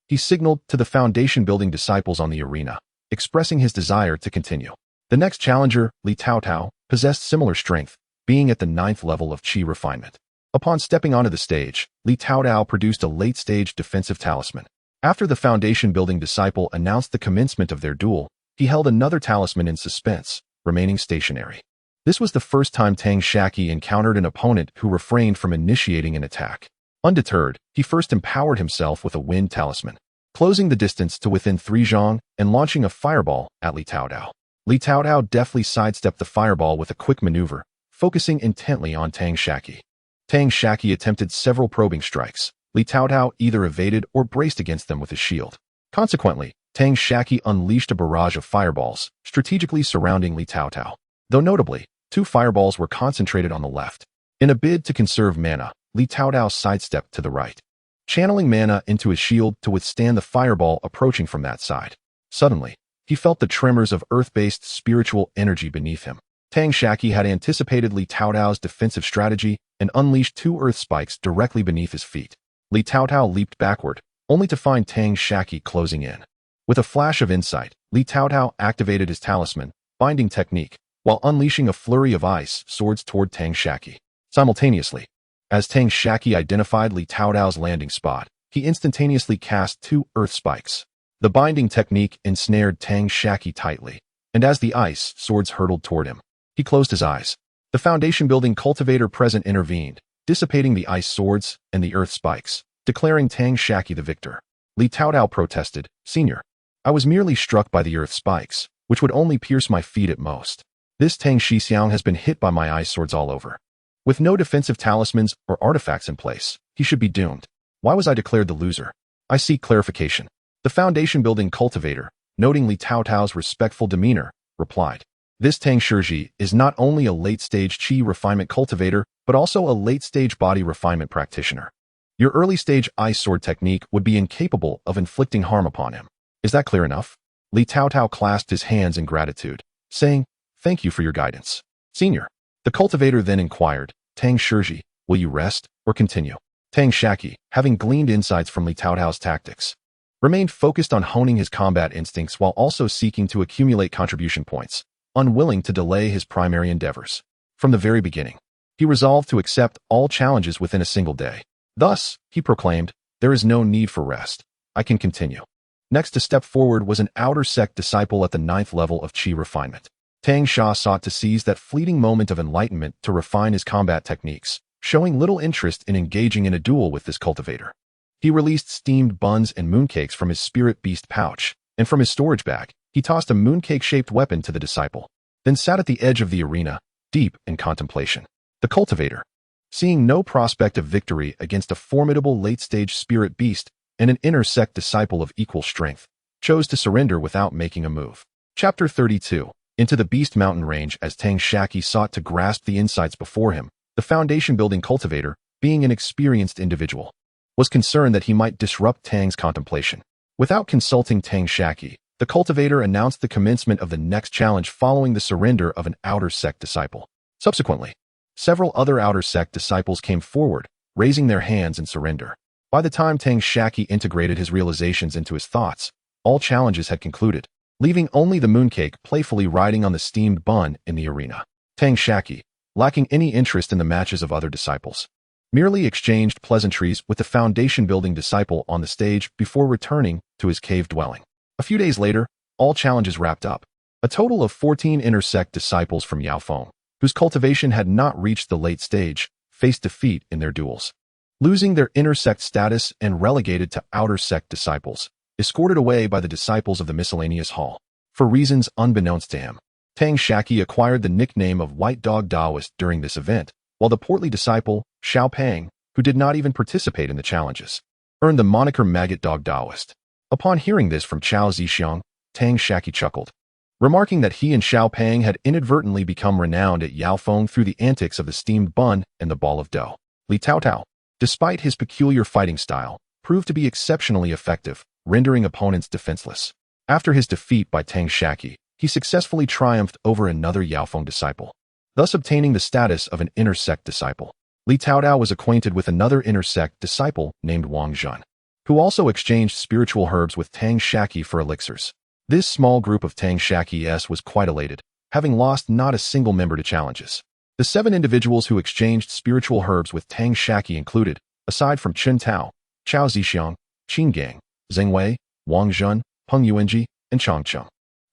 he signaled to the foundation-building disciples on the arena, expressing his desire to continue. The next challenger, Li Taotao, possessed similar strength, being at the 9th level of Qi refinement. Upon stepping onto the stage, Li Taotao produced a late-stage defensive talisman. After the foundation-building disciple announced the commencement of their duel, he held another talisman in suspense, remaining stationary. This was the first time Tang Shaqi encountered an opponent who refrained from initiating an attack. Undeterred, he first empowered himself with a wind talisman, closing the distance to within 3 zhang and launching a fireball at Li Taotao. Li Taotao deftly sidestepped the fireball with a quick maneuver, focusing intently on Tang Shaqi. Tang Shaqi attempted several probing strikes. Li Taotao either evaded or braced against them with his shield. Consequently, Tang Shaqi unleashed a barrage of fireballs, strategically surrounding Li Taotao. Though notably, 2 fireballs were concentrated on the left. In a bid to conserve mana, Li Taotao sidestepped to the right, channeling mana into his shield to withstand the fireball approaching from that side. Suddenly, he felt the tremors of earth-based spiritual energy beneath him. Tang Shaqi had anticipated Li Taotao's defensive strategy and unleashed 2 earth spikes directly beneath his feet. Li Taotao leaped backward, only to find Tang Shaqi closing in. With a flash of insight, Li Taotao activated his talisman, binding technique, while unleashing a flurry of ice swords toward Tang Shaqi. Simultaneously, as Tang Shaqi identified Li Taotao's landing spot, he instantaneously cast 2 earth spikes. The binding technique ensnared Tang Shaqi tightly, and as the ice swords hurtled toward him, he closed his eyes. The foundation-building cultivator present intervened, dissipating the ice swords and the earth spikes, declaring Tang Shaqi the victor. Li Taotao protested, "Senior, I was merely struck by the earth spikes, which would only pierce my feet at most. This Tang Shixiang has been hit by my ice swords all over. With no defensive talismans or artifacts in place, he should be doomed. Why was I declared the loser? I seek clarification." The foundation-building cultivator, noting Li Taotao's respectful demeanor, replied, "This Tang Shaqi is not only a late-stage Qi refinement cultivator, but also a late-stage body refinement practitioner. Your early-stage ice sword technique would be incapable of inflicting harm upon him. Is that clear enough?" Li Taotao clasped his hands in gratitude, saying, "Thank you for your guidance, Senior." The cultivator then inquired, Tang Shaqi, will you rest or continue? Tang Shaqi, having gleaned insights from Li Taotao's tactics, remained focused on honing his combat instincts while also seeking to accumulate contribution points, unwilling to delay his primary endeavors. From the very beginning, he resolved to accept all challenges within a single day. Thus, he proclaimed, there is no need for rest. I can continue. Next to step forward was an outer sect disciple at the 9th level of Qi refinement. Tang Shaqi sought to seize that fleeting moment of enlightenment to refine his combat techniques, showing little interest in engaging in a duel with this cultivator. He released steamed buns and mooncakes from his spirit beast pouch, and from his storage bag, he tossed a mooncake-shaped weapon to the disciple, then sat at the edge of the arena, deep in contemplation. The cultivator, seeing no prospect of victory against a formidable late-stage spirit beast and an inner sect disciple of equal strength, chose to surrender without making a move. Chapter 32. Into the Beast Mountain Range. As Tang Shaqi sought to grasp the insights before him, the foundation-building cultivator, being an experienced individual, was concerned that he might disrupt Tang's contemplation. Without consulting Tang Shaqi, the cultivator announced the commencement of the next challenge following the surrender of an outer sect disciple. Subsequently, several other outer sect disciples came forward, raising their hands in surrender. By the time Tang Shaqi integrated his realizations into his thoughts, all challenges had concluded, leaving only the mooncake playfully riding on the steamed bun in the arena. Tang Shaqi, lacking any interest in the matches of other disciples, merely exchanged pleasantries with the foundation-building disciple on the stage before returning to his cave dwelling. A few days later, all challenges wrapped up. A total of 14 inner sect disciples from Yaofeng, whose cultivation had not reached the late stage, faced defeat in their duels. Losing their inner sect status and relegated to outer sect disciples, escorted away by the disciples of the miscellaneous hall. For reasons unbeknownst to him, Tang Shaqi acquired the nickname of White Dog Taoist during this event, while the portly disciple, Xiao Pang, who did not even participate in the challenges, earned the moniker Maggot Dog Taoist. Upon hearing this from Chao Zixiang, Tang Shaqi chuckled, remarking that he and Xiao Pang had inadvertently become renowned at Yaofeng through the antics of the steamed bun and the ball of dough. Li Taotao, despite his peculiar fighting style, proved to be exceptionally effective, rendering opponents defenseless. After his defeat by Tang Shaqi, he successfully triumphed over another Yaofeng disciple, thus obtaining the status of an inner sect disciple. Li Taotao was acquainted with another inner sect disciple named Wang Zhun, who also exchanged spiritual herbs with Tang Shaqi for elixirs. This small group of Tang Shaqi's was quite elated, having lost not a single member to challenges. The 7 individuals who exchanged spiritual herbs with Tang Shaqi included, aside from Chen Tao, Chao Zixiang, Qin Gang, Zheng Wei, Wang Zhun, Peng Yuanji, and Chang Cheng.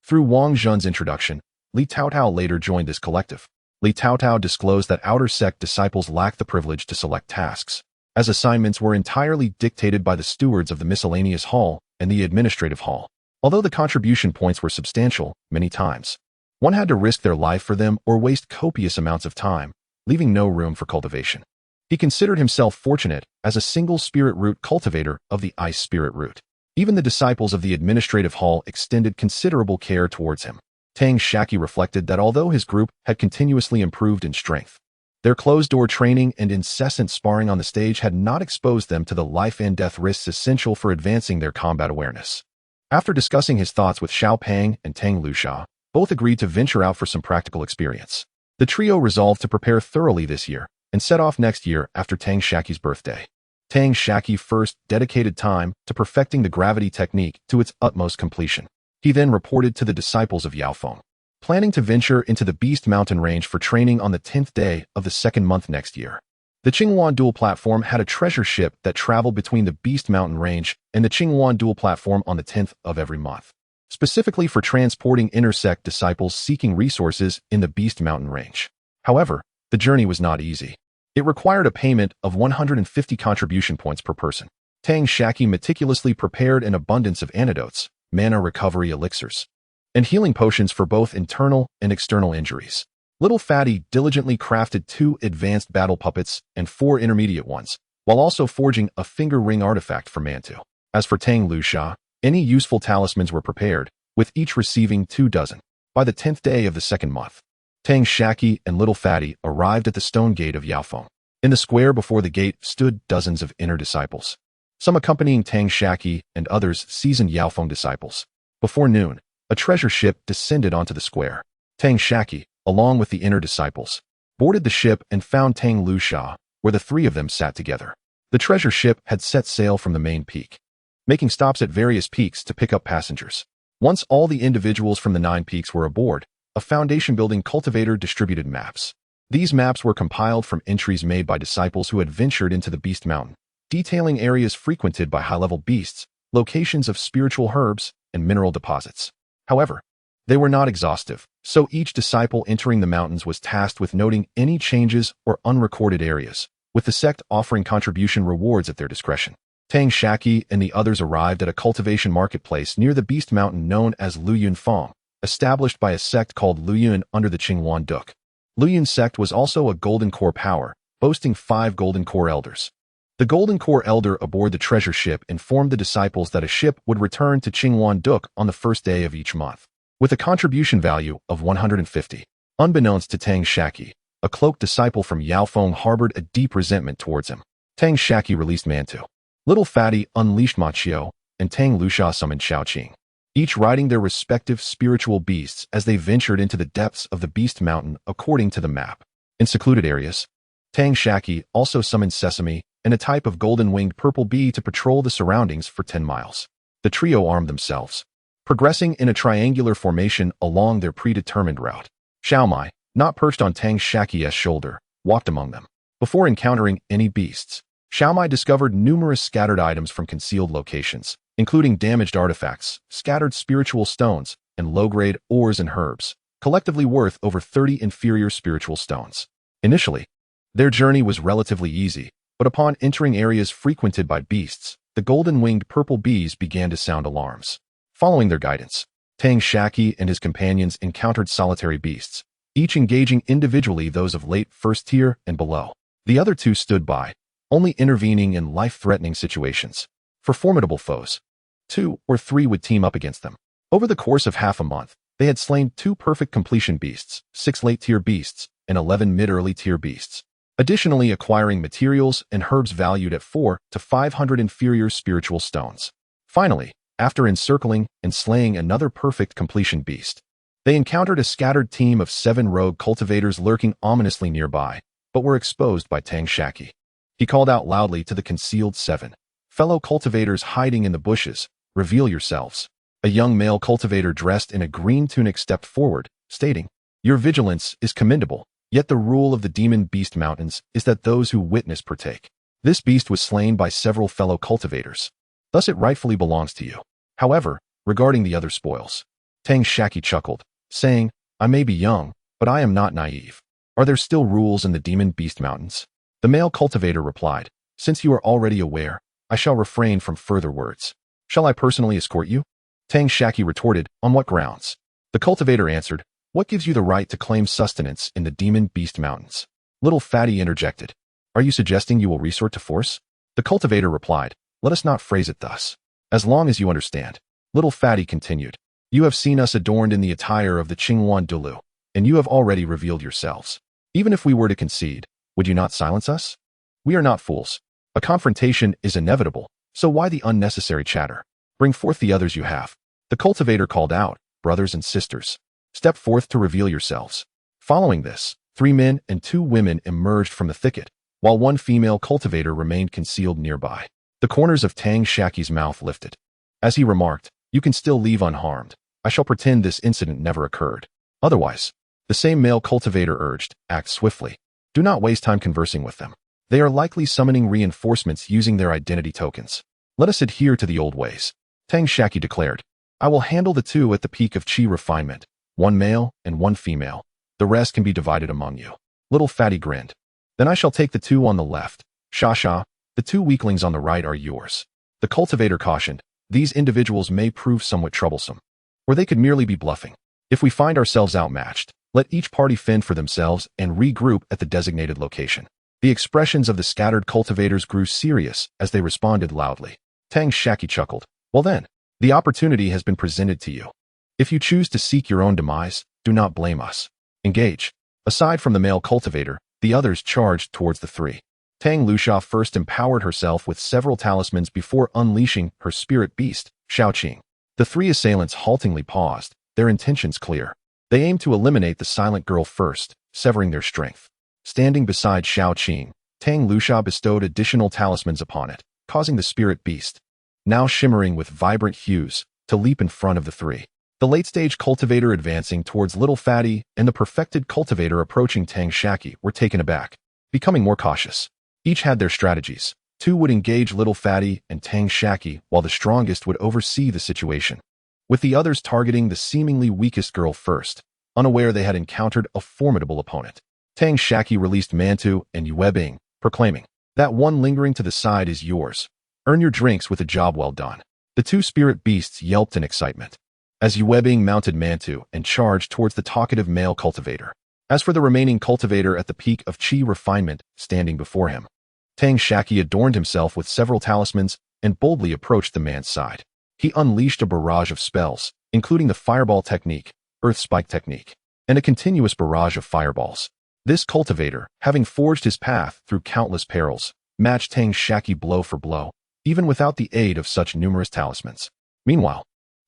Through Wang Zhun's introduction, Li Taotao later joined this collective. Li Taotao disclosed that outer sect disciples lacked the privilege to select tasks, as assignments were entirely dictated by the stewards of the miscellaneous hall and the administrative hall. Although the contribution points were substantial, many times, one had to risk their life for them or waste copious amounts of time, leaving no room for cultivation. He considered himself fortunate as a single spirit root cultivator of the ice spirit root. Even the disciples of the administrative hall extended considerable care towards him. Tang Shaqi reflected that although his group had continuously improved in strength, their closed-door training and incessant sparring on the stage had not exposed them to the life-and-death risks essential for advancing their combat awareness. After discussing his thoughts with Xiao Pang and Tang Lusha, both agreed to venture out for some practical experience. The trio resolved to prepare thoroughly this year and set off next year after Tang Shaqi's birthday. Tang Shaqi first dedicated time to perfecting the gravity technique to its utmost completion. He then reported to the disciples of Yaofeng, planning to venture into the Beast Mountain Range for training on the 10th day of the 2nd month next year. The Qinghuan Dual Platform had a treasure ship that traveled between the Beast Mountain Range and the Qinghuan Dual Platform on the 10th of every month, specifically for transporting intersect disciples seeking resources in the Beast Mountain Range. However, the journey was not easy. It required a payment of 150 contribution points per person. Tang Shaqi meticulously prepared an abundance of antidotes, mana recovery elixirs, and healing potions for both internal and external injuries. Little Fatty diligently crafted 2 advanced battle puppets and 4 intermediate ones, while also forging a finger ring artifact for Mantu. As for Tang Lusha, any useful talismans were prepared, with each receiving 2 dozen. By the 10th day of the 2nd month, Tang Shaqi and Little Fatty arrived at the stone gate of Yaofeng. In the square before the gate stood dozens of inner disciples, some accompanying Tang Shaqi and others seasoned Yaofeng disciples. Before noon, a treasure ship descended onto the square. Tang Shaqi, along with the inner disciples, boarded the ship and found Tang Shaqi, where the three of them sat together. The treasure ship had set sail from the main peak, making stops at various peaks to pick up passengers. Once all the individuals from the 9 peaks were aboard, a foundation-building cultivator distributed maps. These maps were compiled from entries made by disciples who had ventured into the Beast Mountain, detailing areas frequented by high-level beasts, locations of spiritual herbs, and mineral deposits. However, they were not exhaustive, so each disciple entering the mountains was tasked with noting any changes or unrecorded areas, with the sect offering contribution rewards at their discretion. Tang Shaqi and the others arrived at a cultivation marketplace near the Beast Mountain known as Luyun Fong, established by a sect called Luyun under the Qingyuan Duke. Luyun's sect was also a golden core power, boasting 5 golden core elders. The golden core elder aboard the treasure ship informed the disciples that a ship would return to Qingyuan Duke on the first day of each month, with a contribution value of 150. Unbeknownst to Tang Shaqi, a cloaked disciple from Yaofeng harbored a deep resentment towards him. Tang Shaqi released Mantu. Little Fatty unleashed Machio, and Tang Shaqi summoned Xiaoqing, each riding their respective spiritual beasts as they ventured into the depths of the Beast Mountain according to the map. In secluded areas, Tang Shaqi also summoned Sesame and a type of golden-winged purple bee to patrol the surroundings for 10 miles. The trio armed themselves, progressing in a triangular formation along their predetermined route. Xiaomai, not perched on Tang Shaqi's shoulder, walked among them. Before encountering any beasts, Xiaomai discovered numerous scattered items from concealed locations, including damaged artifacts, scattered spiritual stones, and low-grade ores and herbs, collectively worth over 30 inferior spiritual stones. Initially, their journey was relatively easy, but upon entering areas frequented by beasts, the golden-winged purple bees began to sound alarms. Following their guidance, Tang Shaqi and his companions encountered solitary beasts, each engaging individually those of late first tier and below. The other 2 stood by, only intervening in life-threatening situations. For formidable foes, 2 or 3 would team up against them. Over the course of half a month, they had slain 2 perfect completion beasts, 6 late-tier beasts, and 11 mid-early tier beasts, additionally acquiring materials and herbs valued at 400 to 500 inferior spiritual stones. Finally, after encircling and slaying another perfect completion beast, they encountered a scattered team of 7 rogue cultivators lurking ominously nearby, but were exposed by Tang Shaqi. He called out loudly to the concealed 7 fellow cultivators hiding in the bushes, "Reveal yourselves." A young male cultivator dressed in a green tunic stepped forward, stating, "Your vigilance is commendable, yet the rule of the Demon Beast Mountains is that those who witness partake. This beast was slain by several fellow cultivators. Thus it rightfully belongs to you. However, regarding the other spoils," Tang Shaqi chuckled, saying, "I may be young, but I am not naive. Are there still rules in the Demon Beast Mountains?" The male cultivator replied, "Since you are already aware, I shall refrain from further words. Shall I personally escort you?" Tang Shaqi retorted, "On what grounds?" The cultivator answered, "What gives you the right to claim sustenance in the Demon Beast Mountains?" Little Fatty interjected, "Are you suggesting you will resort to force?" The cultivator replied, "Let us not phrase it thus. As long as you understand." Little Fatty continued, "You have seen us adorned in the attire of the Qingyuan Dulu, and you have already revealed yourselves. Even if we were to concede, would you not silence us? We are not fools. A confrontation is inevitable, so why the unnecessary chatter? Bring forth the others you have." The cultivator called out, "Brothers and sisters, step forth to reveal yourselves." Following this, 3 men and 2 women emerged from the thicket, while 1 female cultivator remained concealed nearby. The corners of Tang Shaqi's mouth lifted, as he remarked, "You can still leave unharmed. I shall pretend this incident never occurred. Otherwise," the same male cultivator urged, "act swiftly. Do not waste time conversing with them. They are likely summoning reinforcements using their identity tokens. Let us adhere to the old ways." Tang Shaqi declared, "I will handle the 2 at the peak of chi refinement, 1 male and 1 female. The rest can be divided among you." Little Fatty grinned. "Then I shall take the 2 on the left. Sha, the 2 weaklings on the right are yours." The cultivator cautioned, "These individuals may prove somewhat troublesome, or they could merely be bluffing. If we find ourselves outmatched, let each party fend for themselves and regroup at the designated location." The expressions of the scattered cultivators grew serious as they responded loudly. Tang Shaqi chuckled, "Well then, the opportunity has been presented to you. If you choose to seek your own demise, do not blame us. Engage." Aside from the male cultivator, the others charged towards the 3. Tang Shaqi first empowered herself with several talismans before unleashing her spirit beast, Xiaoqing. The 3 assailants haltingly paused, their intentions clear. They aimed to eliminate the silent girl first, severing their strength. Standing beside Xiaoqing, Tang Luxia bestowed additional talismans upon it, causing the spirit beast, now shimmering with vibrant hues, to leap in front of the three. The late-stage cultivator advancing towards Little Fatty and the perfected cultivator approaching Tang Shaqi were taken aback, becoming more cautious. Each had their strategies. Two would engage Little Fatty and Tang Shaqi, while the strongest would oversee the situation, with the others targeting the seemingly weakest girl first, unaware they had encountered a formidable opponent. Tang Shaqi released Mantu and Yuebing, proclaiming, "That one lingering to the side is yours. Earn your drinks with a job well done." The two spirit beasts yelped in excitement as Yuebing mounted Mantu and charged towards the talkative male cultivator. As for the remaining cultivator at the peak of chi refinement standing before him, Tang Shaqi adorned himself with several talismans and boldly approached the man's side. He unleashed a barrage of spells, including the fireball technique, earth spike technique, and a continuous barrage of fireballs. This cultivator, having forged his path through countless perils, matched Tang Shaqi blow for blow, even without the aid of such numerous talismans. Meanwhile,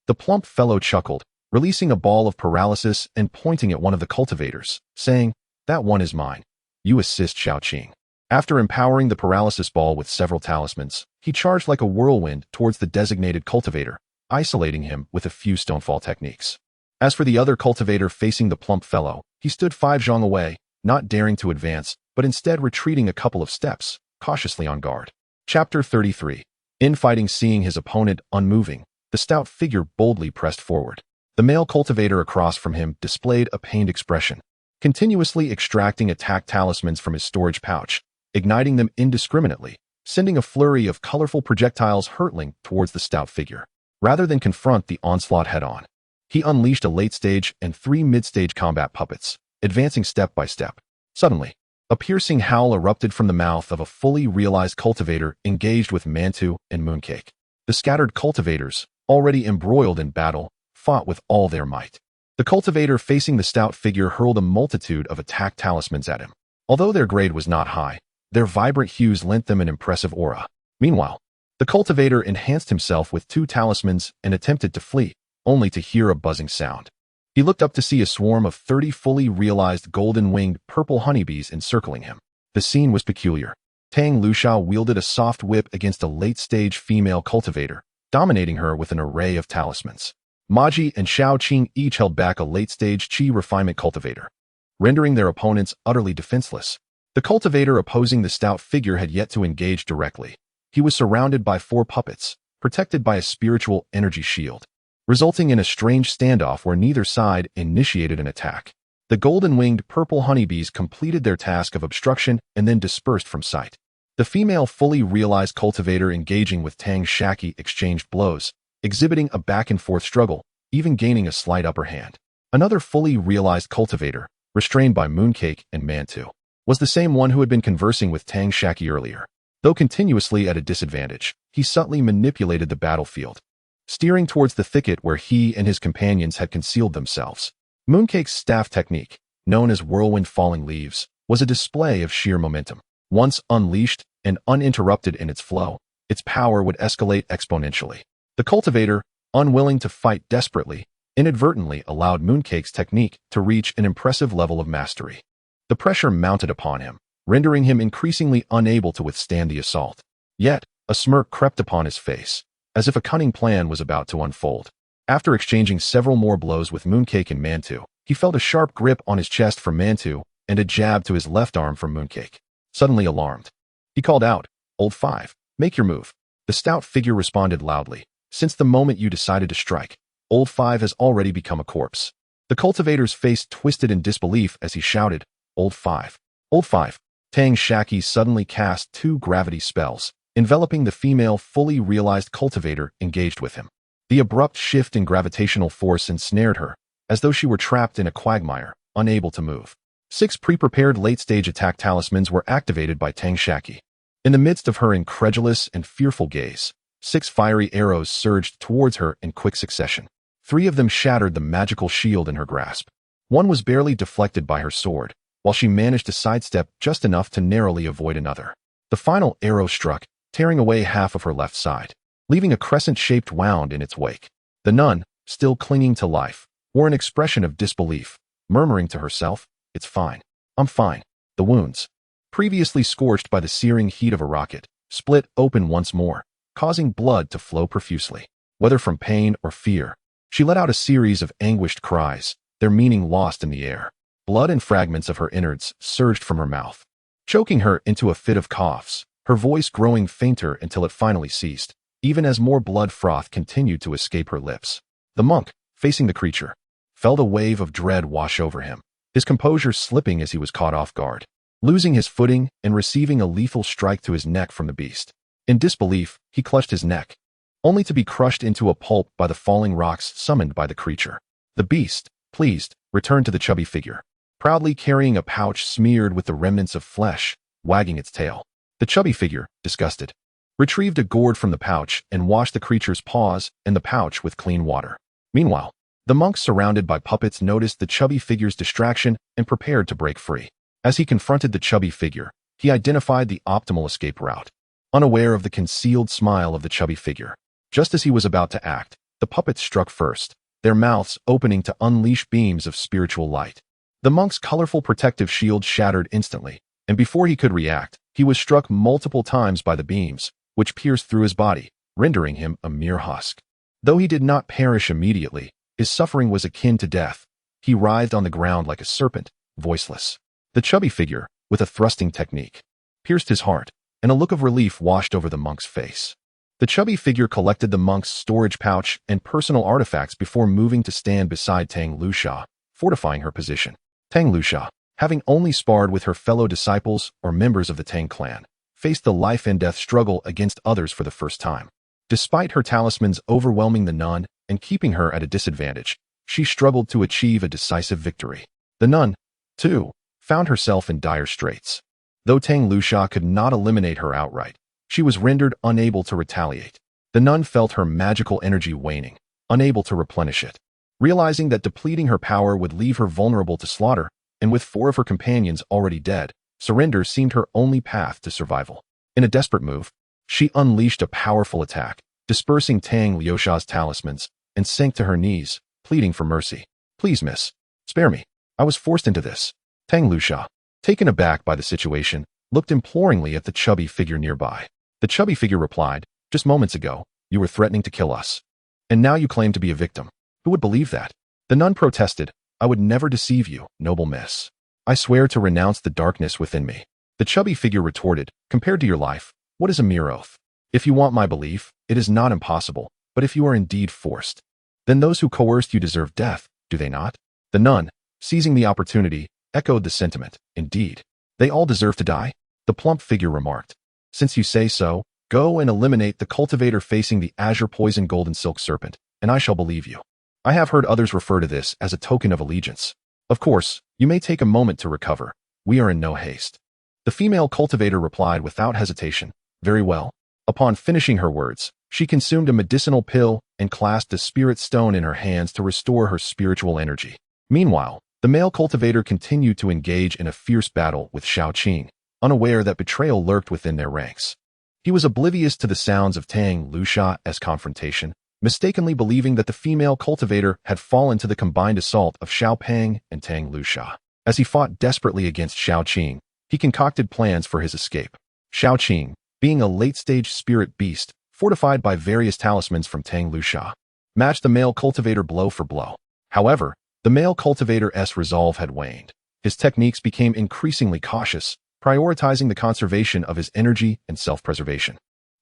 the plump fellow chuckled, releasing a ball of paralysis and pointing at one of the cultivators, saying, "That one is mine. You assist Xiaoqing." After empowering the paralysis ball with several talismans, he charged like a whirlwind towards the designated cultivator, isolating him with a few stonefall techniques. As for the other cultivator facing the plump fellow, he stood 5 zhang away, not daring to advance, but instead retreating a couple of steps, cautiously on guard. Chapter 33. Infighting. Seeing his opponent unmoving, the stout figure boldly pressed forward. The male cultivator across from him displayed a pained expression, continuously extracting attack talismans from his storage pouch, igniting them indiscriminately, sending a flurry of colorful projectiles hurtling towards the stout figure. Rather than confront the onslaught head-on, he unleashed a late-stage and 3 mid-stage combat puppets, advancing step by step. Suddenly, a piercing howl erupted from the mouth of a fully realized cultivator engaged with Mantu and Mooncake. The scattered cultivators, already embroiled in battle, fought with all their might. The cultivator facing the stout figure hurled a multitude of attack talismans at him. Although their grade was not high, their vibrant hues lent them an impressive aura. Meanwhile, the cultivator enhanced himself with 2 talismans and attempted to flee, only to hear a buzzing sound. He looked up to see a swarm of 30 fully realized golden-winged purple honeybees encircling him. The scene was peculiar. Tang Luxia wielded a soft whip against a late-stage female cultivator, dominating her with an array of talismans. Maji and Xiaoqing each held back a late-stage chi refinement cultivator, rendering their opponents utterly defenseless. The cultivator opposing the stout figure had yet to engage directly. He was surrounded by 4 puppets, protected by a spiritual energy shield, resulting in a strange standoff where neither side initiated an attack. The golden-winged purple honeybees completed their task of obstruction and then dispersed from sight. The female fully realized cultivator engaging with Tang Shaqi exchanged blows, exhibiting a back-and-forth struggle, even gaining a slight upper hand. Another fully realized cultivator, restrained by Mooncake and Mantu, was the same one who had been conversing with Tang Shaqi earlier. Though continuously at a disadvantage, he subtly manipulated the battlefield, steering towards the thicket where he and his companions had concealed themselves. Mooncake's staff technique, known as whirlwind falling leaves, was a display of sheer momentum. Once unleashed and uninterrupted in its flow, its power would escalate exponentially. The cultivator, unwilling to fight desperately, inadvertently allowed Mooncake's technique to reach an impressive level of mastery. The pressure mounted upon him, rendering him increasingly unable to withstand the assault. Yet, a smirk crept upon his face, as if a cunning plan was about to unfold. After exchanging several more blows with Mooncake and Mantu, he felt a sharp grip on his chest from Mantu and a jab to his left arm from Mooncake. Suddenly alarmed, he called out, "Old Five, make your move." The stout figure responded loudly, "Since the moment you decided to strike, Old Five has already become a corpse." The cultivator's face twisted in disbelief as he shouted, "Old Five! Old Five!" Tang Shaqi suddenly cast 2 gravity spells, enveloping the female fully realized cultivator engaged with him. The abrupt shift in gravitational force ensnared her, as though she were trapped in a quagmire, unable to move. 6 pre-prepared late-stage attack talismans were activated by Tang Shaqi. In the midst of her incredulous and fearful gaze, 6 fiery arrows surged towards her in quick succession. 3 of them shattered the magical shield in her grasp. One was barely deflected by her sword, while she managed to sidestep just enough to narrowly avoid another. The final arrow struck, tearing away half of her left side, leaving a crescent-shaped wound in its wake. The nun, still clinging to life, wore an expression of disbelief, murmuring to herself, "It's fine. I'm fine." The The wounds, previously scorched by the searing heat of a rocket, split open once more, causing blood to flow profusely. Whether from pain or fear, she let out a series of anguished cries, their meaning lost in the air. Blood and fragments of her innards surged from her mouth, choking her into a fit of coughs, her voice growing fainter until it finally ceased, even as more blood froth continued to escape her lips. The monk, facing the creature, felt a wave of dread wash over him, his composure slipping as he was caught off guard, losing his footing and receiving a lethal strike to his neck from the beast. In disbelief, he clutched his neck, only to be crushed into a pulp by the falling rocks summoned by the creature. The beast, pleased, returned to the chubby figure, proudly carrying a pouch smeared with the remnants of flesh, wagging its tail. The chubby figure, disgusted, retrieved a gourd from the pouch and washed the creature's paws and the pouch with clean water. Meanwhile, the monks surrounded by puppets noticed the chubby figure's distraction and prepared to break free. As he confronted the chubby figure, he identified the optimal escape route, unaware of the concealed smile of the chubby figure. Just as he was about to act, the puppets struck first, their mouths opening to unleash beams of spiritual light. The monk's colorful protective shield shattered instantly, and before he could react, he was struck multiple times by the beams, which pierced through his body, rendering him a mere husk. Though he did not perish immediately, his suffering was akin to death. He writhed on the ground like a serpent, voiceless. The chubby figure, with a thrusting technique, pierced his heart, and a look of relief washed over the monk's face. The chubby figure collected the monk's storage pouch and personal artifacts before moving to stand beside Tang Shaqi, fortifying her position. Tang Shaqi, having only sparred with her fellow disciples or members of the Tang clan, faced the life-and-death struggle against others for the first time. Despite her talismans overwhelming the nun and keeping her at a disadvantage, she struggled to achieve a decisive victory. The nun, too, found herself in dire straits. Though Tang Shaqi could not eliminate her outright, she was rendered unable to retaliate. The nun felt her magical energy waning, unable to replenish it. Realizing that depleting her power would leave her vulnerable to slaughter, and with 4 of her companions already dead, surrender seemed her only path to survival. In a desperate move, she unleashed a powerful attack, dispersing Tang Shaq's talismans, and sank to her knees, pleading for mercy. "Please, miss, spare me. I was forced into this." Tang Shaqi, taken aback by the situation, looked imploringly at the chubby figure nearby. The chubby figure replied, "Just moments ago, you were threatening to kill us. And now you claim to be a victim. Who would believe that?" The nun protested, "I would never deceive you, noble miss. I swear to renounce the darkness within me." The chubby figure retorted, "Compared to your life, what is a mere oath? If you want my belief, it is not impossible, but if you are indeed forced, then those who coerced you deserve death, do they not?" The nun, seizing the opportunity, echoed the sentiment. "Indeed, they all deserve to die?" The plump figure remarked. "Since you say so, go and eliminate the cultivator facing the azure poison golden silk serpent, and I shall believe you. I have heard others refer to this as a token of allegiance. Of course, you may take a moment to recover. We are in no haste." The female cultivator replied without hesitation, "Very well." Upon finishing her words, she consumed a medicinal pill and clasped a spirit stone in her hands to restore her spiritual energy. Meanwhile, the male cultivator continued to engage in a fierce battle with Xiaoqing, unaware that betrayal lurked within their ranks. He was oblivious to the sounds of Tang Shaq's confrontation, mistakenly believing that the female cultivator had fallen to the combined assault of Xiaopeng and Tang Shaqi. As he fought desperately against Xiaoqing, he concocted plans for his escape. Xiaoqing, being a late-stage spirit beast, fortified by various talismans from Tang Shaqi, matched the male cultivator blow for blow. However, the male cultivator's resolve had waned. His techniques became increasingly cautious, prioritizing the conservation of his energy and self-preservation,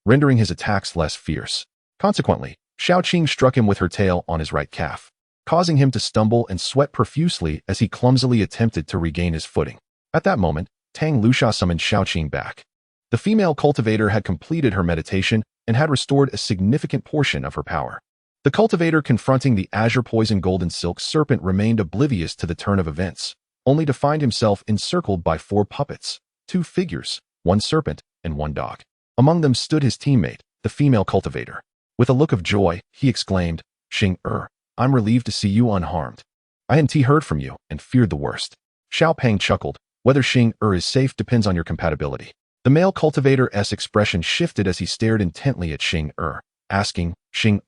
rendering his attacks less fierce. Consequently, Xiaoqing struck him with her tail on his right calf, causing him to stumble and sweat profusely as he clumsily attempted to regain his footing. At that moment, Tang Shaqi summoned Xiaoqing back. The female cultivator had completed her meditation and had restored a significant portion of her power. The cultivator confronting the azure poison golden silk serpent remained oblivious to the turn of events, only to find himself encircled by 4 puppets, 2 figures, 1 serpent, and 1 dog. Among them stood his teammate, the female cultivator. With a look of joy, he exclaimed, "Xing, I'm relieved to see you unharmed. I hadn't heard from you and feared the worst." Xiao Peng chuckled, "Whether Xing is safe depends on your compatibility." The male cultivator's expression shifted as he stared intently at Xing, asking, "Xing,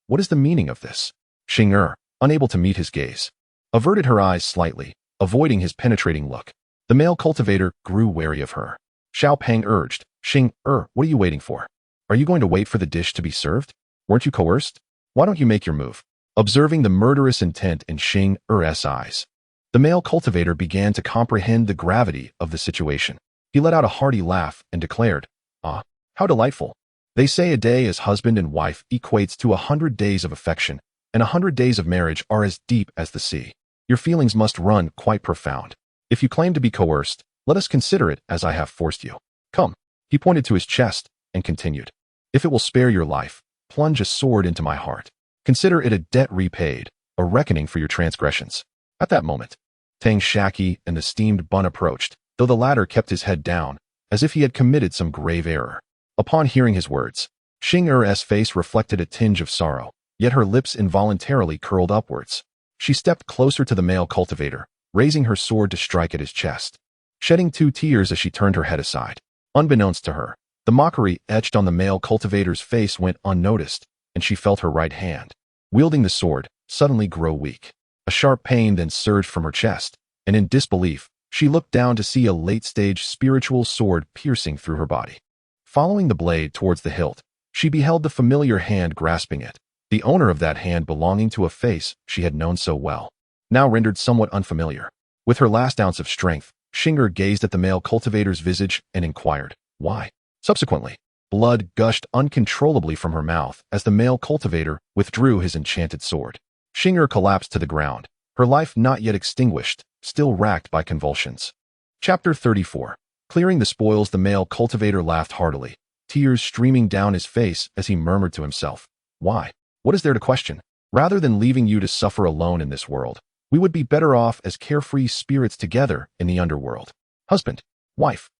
what is the meaning of this?" Xing, unable to meet his gaze, averted her eyes slightly, avoiding his penetrating look. The male cultivator grew wary of her. Xiao Pang urged, what are you waiting for? Are you going to wait for the dish to be served? Weren't you coerced? Why don't you make your move? Observing the murderous intent in Er's eyes, the male cultivator began to comprehend the gravity of the situation. He let out a hearty laugh and declared, "Ah, how delightful. They say a day as husband and wife equates to 100 days of affection, and 100 days of marriage are as deep as the sea. Your feelings must run quite profound. If you claim to be coerced, let us consider it as I have forced you. Come." He pointed to his chest and continued, "If it will spare your life, plunge a sword into my heart. Consider it a debt repaid, a reckoning for your transgressions." At that moment, Tang Shaqi and the steamed bun approached, though the latter kept his head down, as if he had committed some grave error. Upon hearing his words, Er's face reflected a tinge of sorrow, yet her lips involuntarily curled upwards. She stepped closer to the male cultivator, raising her sword to strike at his chest, shedding 2 tears as she turned her head aside. Unbeknownst to her, the mockery etched on the male cultivator's face went unnoticed, and she felt her right hand, wielding the sword, suddenly grow weak. A sharp pain then surged from her chest, and in disbelief, she looked down to see a late-stage spiritual sword piercing through her body. Following the blade towards the hilt, she beheld the familiar hand grasping it, the owner of that hand belonging to a face she had known so well, now rendered somewhat unfamiliar. With her last ounce of strength, Er gazed at the male cultivator's visage and inquired, "Why?" Subsequently, blood gushed uncontrollably from her mouth as the male cultivator withdrew his enchanted sword. Er collapsed to the ground, her life not yet extinguished, still racked by convulsions. Chapter 34. Clearing the spoils, the male cultivator laughed heartily, tears streaming down his face as he murmured to himself, "Why? What is there to question? Rather than leaving you to suffer alone in this world, we would be better off as carefree spirits together in the underworld. Husband, wife."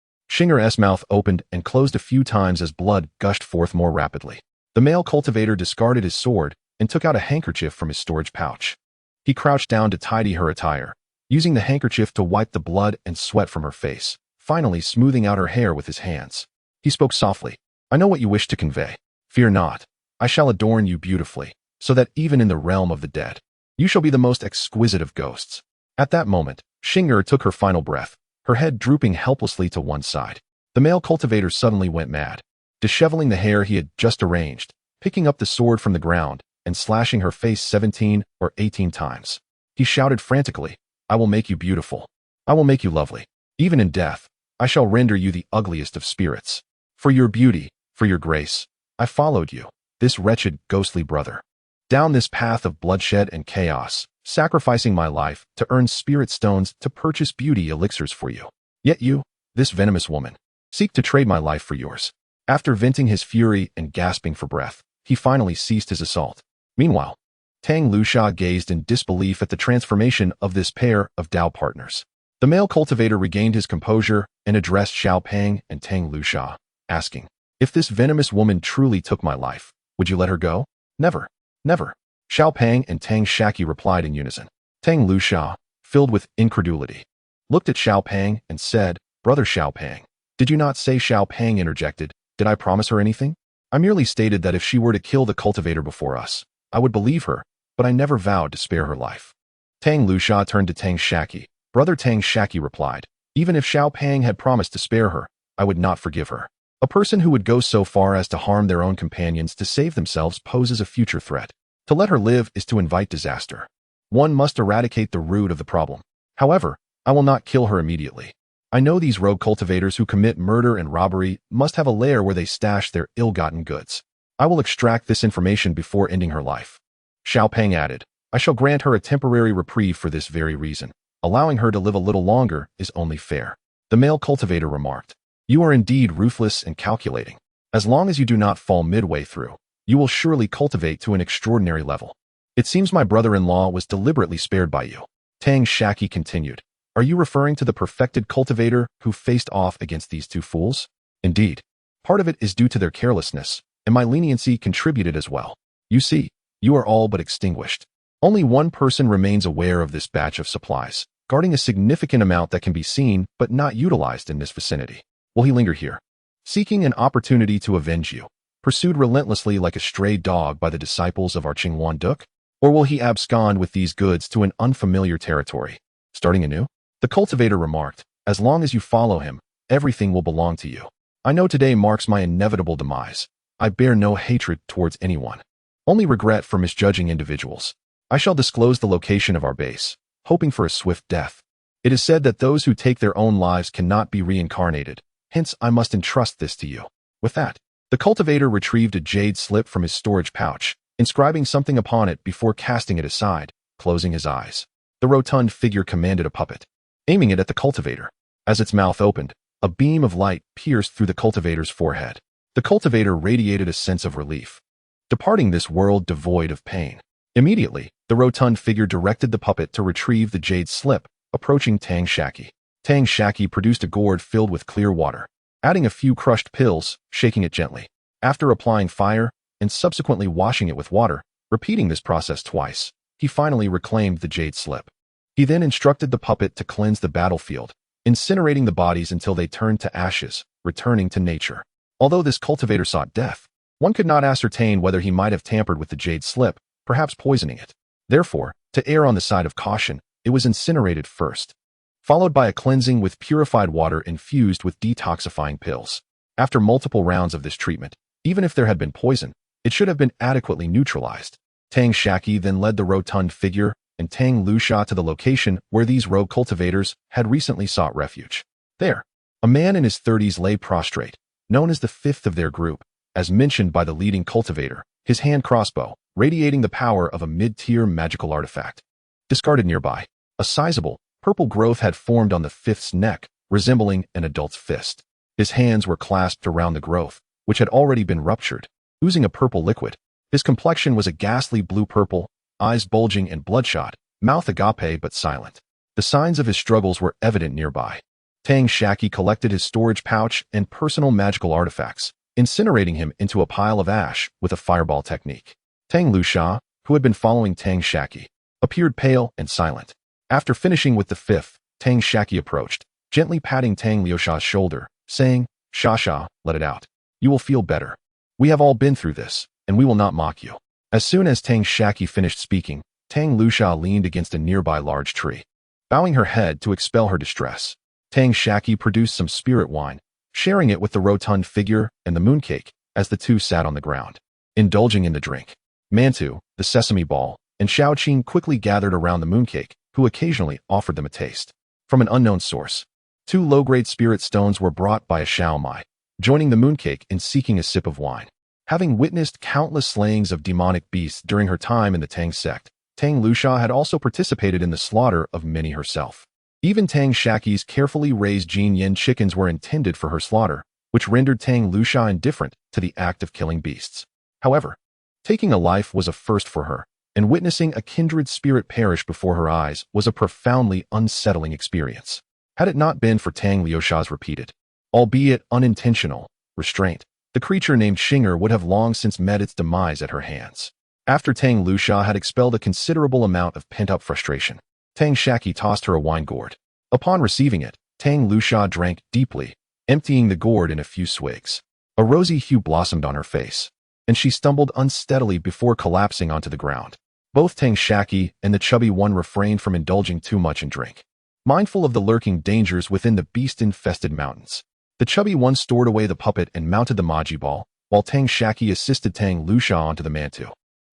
Er's mouth opened and closed a few times as blood gushed forth more rapidly. The male cultivator discarded his sword and took out a handkerchief from his storage pouch. He crouched down to tidy her attire, using the handkerchief to wipe the blood and sweat from her face, finally smoothing out her hair with his hands. He spoke softly, "I know what you wish to convey. Fear not. I shall adorn you beautifully, so that even in the realm of the dead, you shall be the most exquisite of ghosts." At that moment, Er took her final breath, her head drooping helplessly to one side. The male cultivator suddenly went mad, disheveling the hair he had just arranged, picking up the sword from the ground, and slashing her face 17 or 18 times. He shouted frantically, "I will make you beautiful. I will make you lovely. Even in death, I shall render you the ugliest of spirits. For your beauty, for your grace, I followed you, this wretched, ghostly brother, down this path of bloodshed and chaos, sacrificing my life to earn spirit stones to purchase beauty elixirs for you. Yet you, this venomous woman, seek to trade my life for yours." After venting his fury and gasping for breath, he finally ceased his assault. Meanwhile, Tang Shaqi gazed in disbelief at the transformation of this pair of Dao partners. The male cultivator regained his composure and addressed Xiao Pang and Tang Shaqi, asking, "If this venomous woman truly took my life, would you let her go?" "Never, never." Xiao Pang and Tang Shaqi replied in unison. Tang Shaqi, filled with incredulity, looked at Xiao Pang and said, "Brother Xiao Pang, did you not say?" Xiao Pang interjected, "Did I promise her anything? I merely stated that if she were to kill the cultivator before us, I would believe her, but I never vowed to spare her life." Tang Shaqi turned to Tang Shaqi. Brother Tang Shaqi replied, "Even if Xiao Pang had promised to spare her, I would not forgive her. A person who would go so far as to harm their own companions to save themselves poses a future threat. To let her live is to invite disaster. One must eradicate the root of the problem. However, I will not kill her immediately. I know these rogue cultivators who commit murder and robbery must have a lair where they stash their ill-gotten goods. I will extract this information before ending her life." Xiao Pang added, "I shall grant her a temporary reprieve for this very reason. Allowing her to live a little longer is only fair." The male cultivator remarked, "You are indeed ruthless and calculating. As long as you do not fall midway through, you will surely cultivate to an extraordinary level. It seems my brother-in-law was deliberately spared by you." Tang Shaqi continued, "Are you referring to the perfected cultivator who faced off against these 2 fools? Indeed, part of it is due to their carelessness, and my leniency contributed as well. You see, you are all but extinguished. Only one person remains aware of this batch of supplies, guarding a significant amount that can be seen but not utilized in this vicinity. Will he linger here, seeking an opportunity to avenge you, pursued relentlessly like a stray dog by the disciples of our Qingwan Duk? Or will he abscond with these goods to an unfamiliar territory, starting anew?" The cultivator remarked, As long as you follow him, everything will belong to you. I know today marks my inevitable demise. I bear no hatred towards anyone, only regret for misjudging individuals. I shall disclose the location of our base, hoping for a swift death. It is said that those who take their own lives cannot be reincarnated, hence I must entrust this to you. With that, the cultivator retrieved a jade slip from his storage pouch, inscribing something upon it before casting it aside, closing his eyes. The rotund figure commanded a puppet, aiming it at the cultivator. As its mouth opened, a beam of light pierced through the cultivator's forehead. The cultivator radiated a sense of relief, departing this world devoid of pain. Immediately, the rotund figure directed the puppet to retrieve the jade slip, approaching Tang Shaqi. Tang Shaqi produced a gourd filled with clear water, adding a few crushed pills, shaking it gently. After applying fire, and subsequently washing it with water, repeating this process twice, he finally reclaimed the jade slip. He then instructed the puppet to cleanse the battlefield, incinerating the bodies until they turned to ashes, returning to nature. Although this cultivator sought death, one could not ascertain whether he might have tampered with the jade slip, perhaps poisoning it. Therefore, to err on the side of caution, it was incinerated first, followed by a cleansing with purified water infused with detoxifying pills. After multiple rounds of this treatment, even if there had been poison, it should have been adequately neutralized. Tang Shaqi then led the rotund figure and Tang Luxia to the location where these rogue cultivators had recently sought refuge. There, a man in his 30s lay prostrate, known as the fifth of their group, as mentioned by the leading cultivator, his hand crossbow, radiating the power of a mid-tier magical artifact. Discarded nearby, a sizable, purple growth had formed on the fifth's neck, resembling an adult's fist. His hands were clasped around the growth, which had already been ruptured, oozing a purple liquid. His complexion was a ghastly blue-purple, eyes bulging and bloodshot, mouth agape but silent. The signs of his struggles were evident nearby. Tang Shaqi collected his storage pouch and personal magical artifacts, incinerating him into a pile of ash with a fireball technique. Tang Luxia, who had been following Tang Shaqi, appeared pale and silent. After finishing with the fifth, Tang Shaqi approached, gently patting Tang Luxia's shoulder, saying, "Xia, let it out. You will feel better. We have all been through this, and we will not mock you." As soon as Tang Shaqi finished speaking, Tang Luxia leaned against a nearby large tree, bowing her head to expel her distress. Tang Shaqi produced some spirit wine, sharing it with the rotund figure and the mooncake as the two sat on the ground, indulging in the drink. Mantu, the sesame ball, and Xiaoqing quickly gathered around the mooncake, who occasionally offered them a taste. From an unknown source, 2 low-grade spirit stones were brought by a Xiaomai, joining the mooncake in seeking a sip of wine. Having witnessed countless slayings of demonic beasts during her time in the Tang sect, Tang Luxia had also participated in the slaughter of many herself. Even Tang Shaqi's carefully raised Jin Yin chickens were intended for her slaughter, which rendered Tang Luxia indifferent to the act of killing beasts. However, taking a life was a first for her, and witnessing a kindred spirit perish before her eyes was a profoundly unsettling experience. Had it not been for Tang Luxia's repeated, albeit unintentional, restraint, the creature named Xinger would have long since met its demise at her hands. After Tang Luxia had expelled a considerable amount of pent-up frustration, Tang Shaqi tossed her a wine gourd. Upon receiving it, Tang Luxia drank deeply, emptying the gourd in a few swigs. A rosy hue blossomed on her face, and she stumbled unsteadily before collapsing onto the ground. Both Tang Shaqi and the chubby one refrained from indulging too much in drink, mindful of the lurking dangers within the beast-infested mountains. The chubby one stored away the puppet and mounted the Maji ball, while Tang Shaqi assisted Tang Luxia onto the mantu,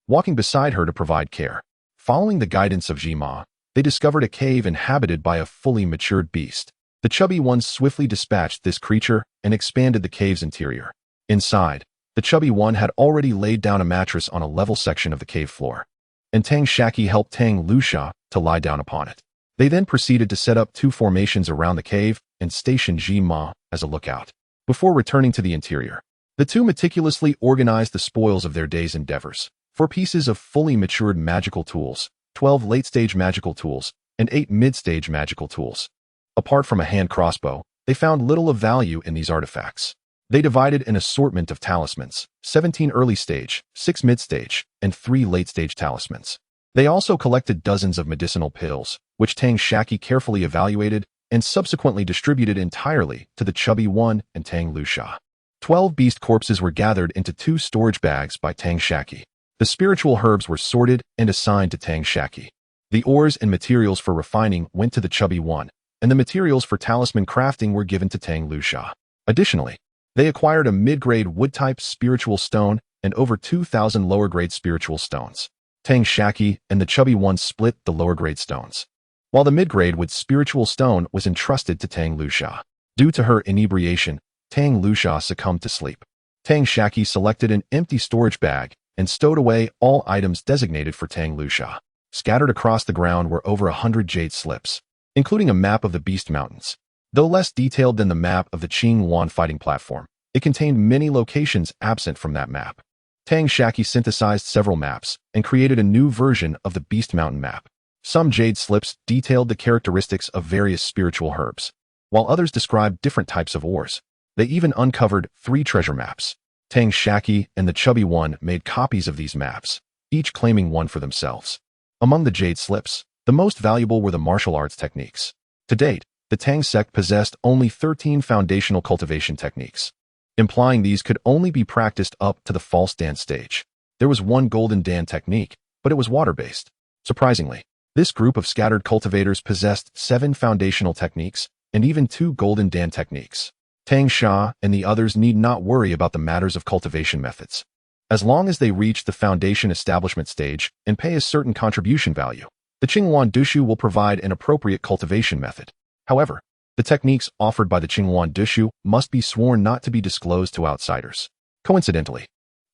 walking beside her to provide care. Following the guidance of Jima, they discovered a cave inhabited by a fully matured beast. The chubby one swiftly dispatched this creature and expanded the cave's interior. Inside, the chubby one had already laid down a mattress on a level section of the cave floor, and Tang Shaqi helped Tang Luxia to lie down upon it. They then proceeded to set up 2 formations around the cave and station Jima as a lookout. Before returning to the interior, the 2 meticulously organized the spoils of their day's endeavors. 4 pieces of fully matured magical tools, 12 late-stage magical tools, and 8 mid-stage magical tools. Apart from a hand crossbow, they found little of value in these artifacts. They divided an assortment of talismans, 17 early-stage, 6 mid-stage, and 3 late-stage talismans. They also collected dozens of medicinal pills, which Tang Shaqi carefully evaluated and subsequently distributed entirely to the chubby one and Tang Luxia. 12 beast corpses were gathered into 2 storage bags by Tang Shaqi. The spiritual herbs were sorted and assigned to Tang Shaqi. The ores and materials for refining went to the chubby one, and the materials for talisman crafting were given to Tang Shaqi. Additionally, they acquired a mid-grade wood-type spiritual stone and over 2,000 lower-grade spiritual stones. Tang Shaqi and the Chubby One split the lower-grade stones, while the mid-grade wood spiritual stone was entrusted to Tang Shaqi. Due to her inebriation, Tang Shaqi succumbed to sleep. Tang Shaqi selected an empty storage bag and stowed away all items designated for Tang Shaqi. Scattered across the ground were over 100 jade slips, including a map of the Beast Mountains. Though less detailed than the map of the Qing Yuan fighting platform, it contained many locations absent from that map. Tang Shaqi synthesized several maps and created a new version of the Beast Mountain map. Some jade slips detailed the characteristics of various spiritual herbs, while others described different types of ores. They even uncovered 3 treasure maps. Tang Shaqi and the Chubby One made copies of these maps, each claiming one for themselves. Among the jade slips, the most valuable were the martial arts techniques. To date, the Tang sect possessed only 13 foundational cultivation techniques, implying these could only be practiced up to the false dance stage. There was one golden Dan technique, but it was water-based. Surprisingly, this group of scattered cultivators possessed 7 foundational techniques and even 2 golden Dan techniques. Tang Shaqi and the others need not worry about the matters of cultivation methods, as long as they reach the foundation establishment stage and pay a certain contribution value. The Qingyuan Dushu will provide an appropriate cultivation method. However, the techniques offered by the Qingyuan Dushu must be sworn not to be disclosed to outsiders. Coincidentally,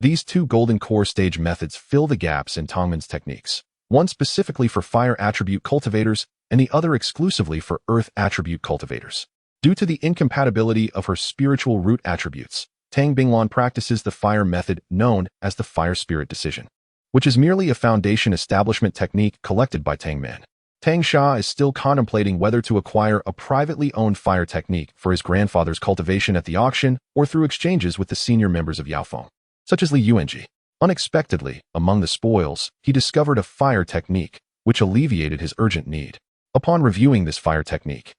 these 2 golden core stage methods fill the gaps in Tongmen's techniques, one specifically for fire attribute cultivators and the other exclusively for earth attribute cultivators. Due to the incompatibility of her spiritual root attributes, Tang Binglan practices the fire method known as the fire spirit decision, which is merely a foundation establishment technique collected by Tang Man. Tang Shaqi is still contemplating whether to acquire a privately owned fire technique for his grandfather's cultivation at the auction or through exchanges with the senior members of Yaofeng, such as Li Yuanji. Unexpectedly, among the spoils, he discovered a fire technique, which alleviated his urgent need. Upon reviewing this fire technique,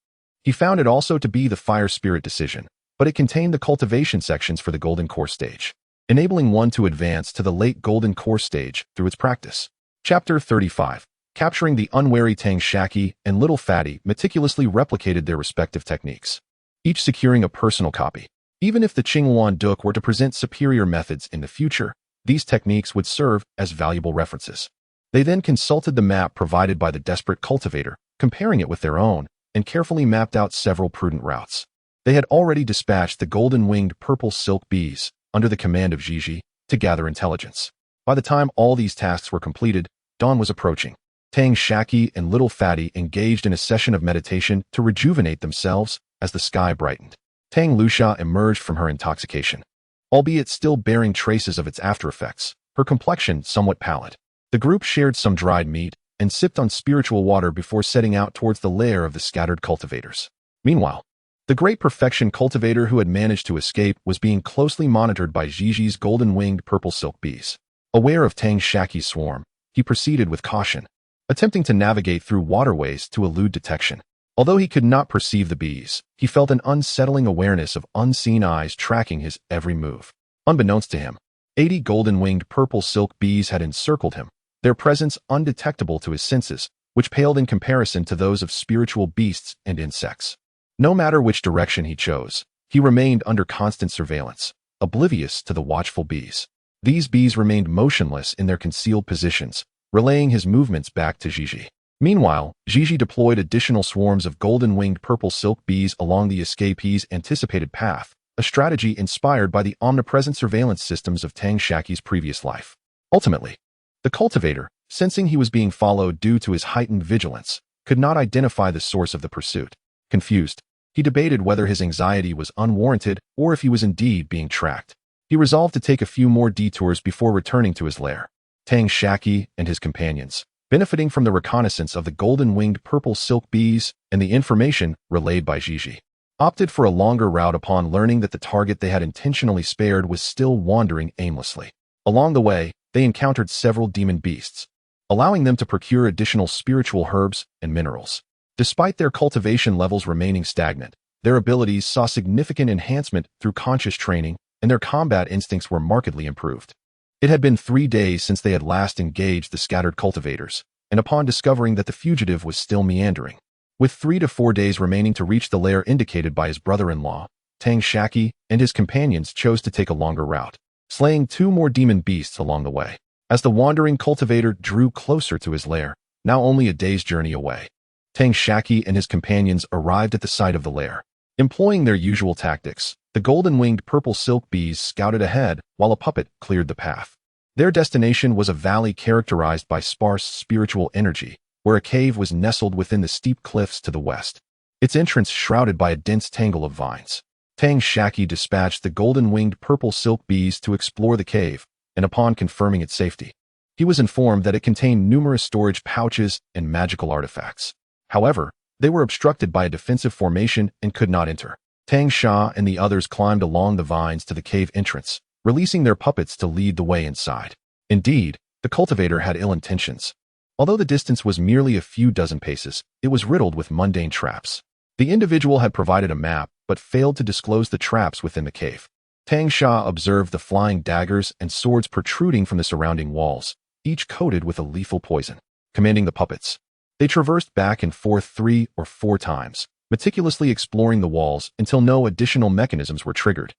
he found it also to be the fire spirit decision, but it contained the cultivation sections for the golden core stage, enabling one to advance to the late golden core stage through its practice. Chapter 35. Capturing the unwary Tang Shaqi and Little Fatty meticulously replicated their respective techniques, each securing a personal copy. Even if the Qingyuan Duk were to present superior methods in the future, these techniques would serve as valuable references. They then consulted the map provided by the desperate cultivator, comparing it with their own, and carefully mapped out several prudent routes. They had already dispatched the golden-winged purple silk bees, under the command of Zhizhi, to gather intelligence. By the time all these tasks were completed, dawn was approaching. Tang Shaqi and Little Fatty engaged in a session of meditation to rejuvenate themselves as the sky brightened. Tang Shaqi emerged from her intoxication, albeit still bearing traces of its aftereffects, her complexion somewhat pallid. The group shared some dried meat and sipped on spiritual water before setting out towards the lair of the scattered cultivators. Meanwhile, the great perfection cultivator who had managed to escape was being closely monitored by Zhizhi's golden-winged purple silk bees. Aware of Tang Shaqi's swarm, he proceeded with caution, attempting to navigate through waterways to elude detection. Although he could not perceive the bees, he felt an unsettling awareness of unseen eyes tracking his every move. Unbeknownst to him, 80 golden-winged purple silk bees had encircled him, their presence undetectable to his senses, which paled in comparison to those of spiritual beasts and insects. No matter which direction he chose, he remained under constant surveillance, oblivious to the watchful bees. These bees remained motionless in their concealed positions, relaying his movements back to Zhizhi. Meanwhile, Zhizhi deployed additional swarms of golden-winged purple silk bees along the escapee's anticipated path, a strategy inspired by the omnipresent surveillance systems of Tang Shaqi's previous life. Ultimately, the cultivator, sensing he was being followed due to his heightened vigilance, could not identify the source of the pursuit. Confused, he debated whether his anxiety was unwarranted or if he was indeed being tracked. He resolved to take a few more detours before returning to his lair. Tang Shaqi and his companions, benefiting from the reconnaissance of the golden-winged purple silk bees and the information relayed by Zhizhi, opted for a longer route upon learning that the target they had intentionally spared was still wandering aimlessly. Along the way, they encountered several demon beasts, allowing them to procure additional spiritual herbs and minerals. Despite their cultivation levels remaining stagnant, their abilities saw significant enhancement through conscious training, and their combat instincts were markedly improved. It had been 3 days since they had last engaged the scattered cultivators, and upon discovering that the fugitive was still meandering, With 3 to 4 days remaining to reach the lair indicated by his brother-in-law, Tang Shaqi and his companions chose to take a longer route, slaying 2 more demon beasts along the way. As the wandering cultivator drew closer to his lair, now only a day's journey away, Tang Shaqi and his companions arrived at the site of the lair. Employing their usual tactics, the golden-winged purple silk bees scouted ahead while a puppet cleared the path. Their destination was a valley characterized by sparse spiritual energy, where a cave was nestled within the steep cliffs to the west, its entrance shrouded by a dense tangle of vines. Tang Shaqi dispatched the golden-winged purple silk bees to explore the cave, and upon confirming its safety, he was informed that it contained numerous storage pouches and magical artifacts. However, they were obstructed by a defensive formation and could not enter. Tang Xia and the others climbed along the vines to the cave entrance, releasing their puppets to lead the way inside. Indeed, the cultivator had ill intentions. Although the distance was merely a few dozen paces, it was riddled with mundane traps. The individual had provided a map, but failed to disclose the traps within the cave. Tang Xia observed the flying daggers and swords protruding from the surrounding walls, each coated with a lethal poison. Commanding the puppets, they traversed back and forth 3 or 4 times, meticulously exploring the walls until no additional mechanisms were triggered.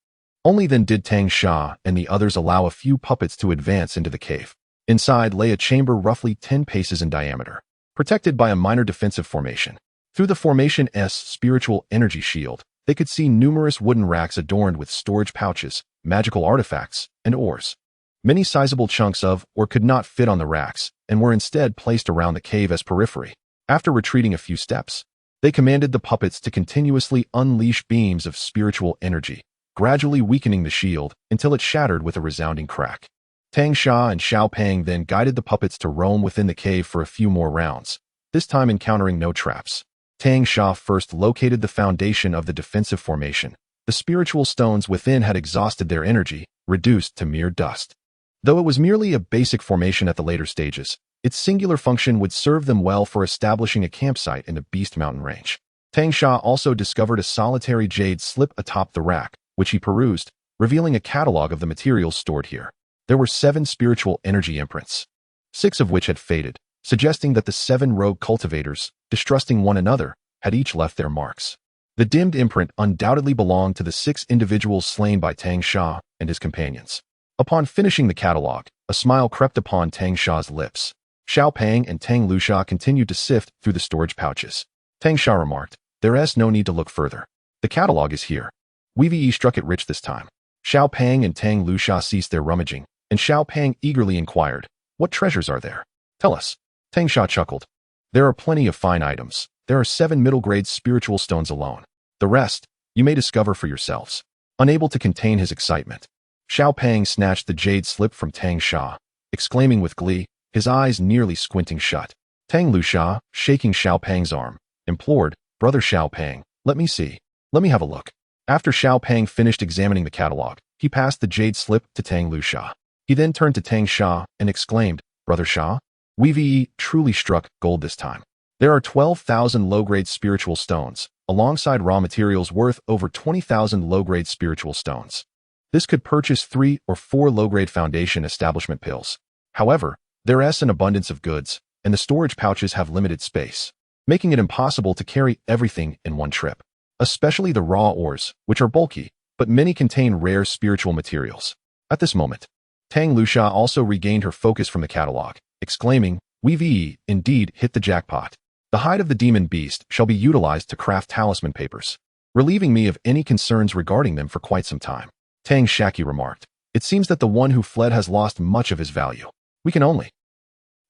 Only then did Tang Xia and the others allow a few puppets to advance into the cave. Inside lay a chamber roughly 10 paces in diameter, protected by a minor defensive formation. Through the formation's spiritual energy shield, they could see numerous wooden racks adorned with storage pouches, magical artifacts, and ores. Many sizable chunks of ore could not fit on the racks and were instead placed around the cave as periphery. After retreating a few steps, they commanded the puppets to continuously unleash beams of spiritual energy, gradually weakening the shield until it shattered with a resounding crack. Tang Xia and Xiao Pang then guided the puppets to roam within the cave for a few more rounds, this time encountering no traps. Tang Xia first located the foundation of the defensive formation. The spiritual stones within had exhausted their energy, reduced to mere dust. Though it was merely a basic formation at the later stages, its singular function would serve them well for establishing a campsite in the Beast Mountain range. Tang Xia also discovered a solitary jade slip atop the rack, which he perused, revealing a catalog of the materials stored here. There were 7 spiritual energy imprints, 6 of which had faded, suggesting that the 7 rogue cultivators, distrusting one another, had each left their marks. The dimmed imprint undoubtedly belonged to the 6 individuals slain by Tang Xia and his companions. Upon finishing the catalog, a smile crept upon Tang Xia's lips. Xiao Pang and Tang Luxia continued to sift through the storage pouches. Tang Xia remarked, "There's no need to look further. The catalog is here." We've struck it rich this time. Xiao Pang and Tang Luxia ceased their rummaging, and Xiao Pang eagerly inquired, "What treasures are there? Tell us." Tang Xia chuckled. "There are plenty of fine items. There are 7 middle-grade spiritual stones alone. The rest, you may discover for yourselves." Unable to contain his excitement, Xiao Pang snatched the jade slip from Tang Xia, exclaiming with glee, his eyes nearly squinting shut. Tang Luxia, shaking Xiao Pang's arm, implored, "Brother Xiao Pang, let me see. Let me have a look." After Xiao Pang finished examining the catalog, he passed the jade slip to Tang Luxia. He then turned to Tang Xia and exclaimed, "Brother Xia, we've truly struck gold this time. There are 12,000 low-grade spiritual stones, alongside raw materials worth over 20,000 low-grade spiritual stones. This could purchase 3 or 4 low-grade foundation establishment pills. However, there's an abundance of goods, and the storage pouches have limited space, making it impossible to carry everything in one trip. Especially the raw ores, which are bulky, but many contain rare spiritual materials." At this moment, Tang Luxia also regained her focus from the catalog, exclaiming, "We've indeed hit the jackpot. The hide of the demon beast shall be utilized to craft talisman papers, relieving me of any concerns regarding them for quite some time." Tang Shaqi remarked, "It seems that the one who fled has lost much of his value. We can only—"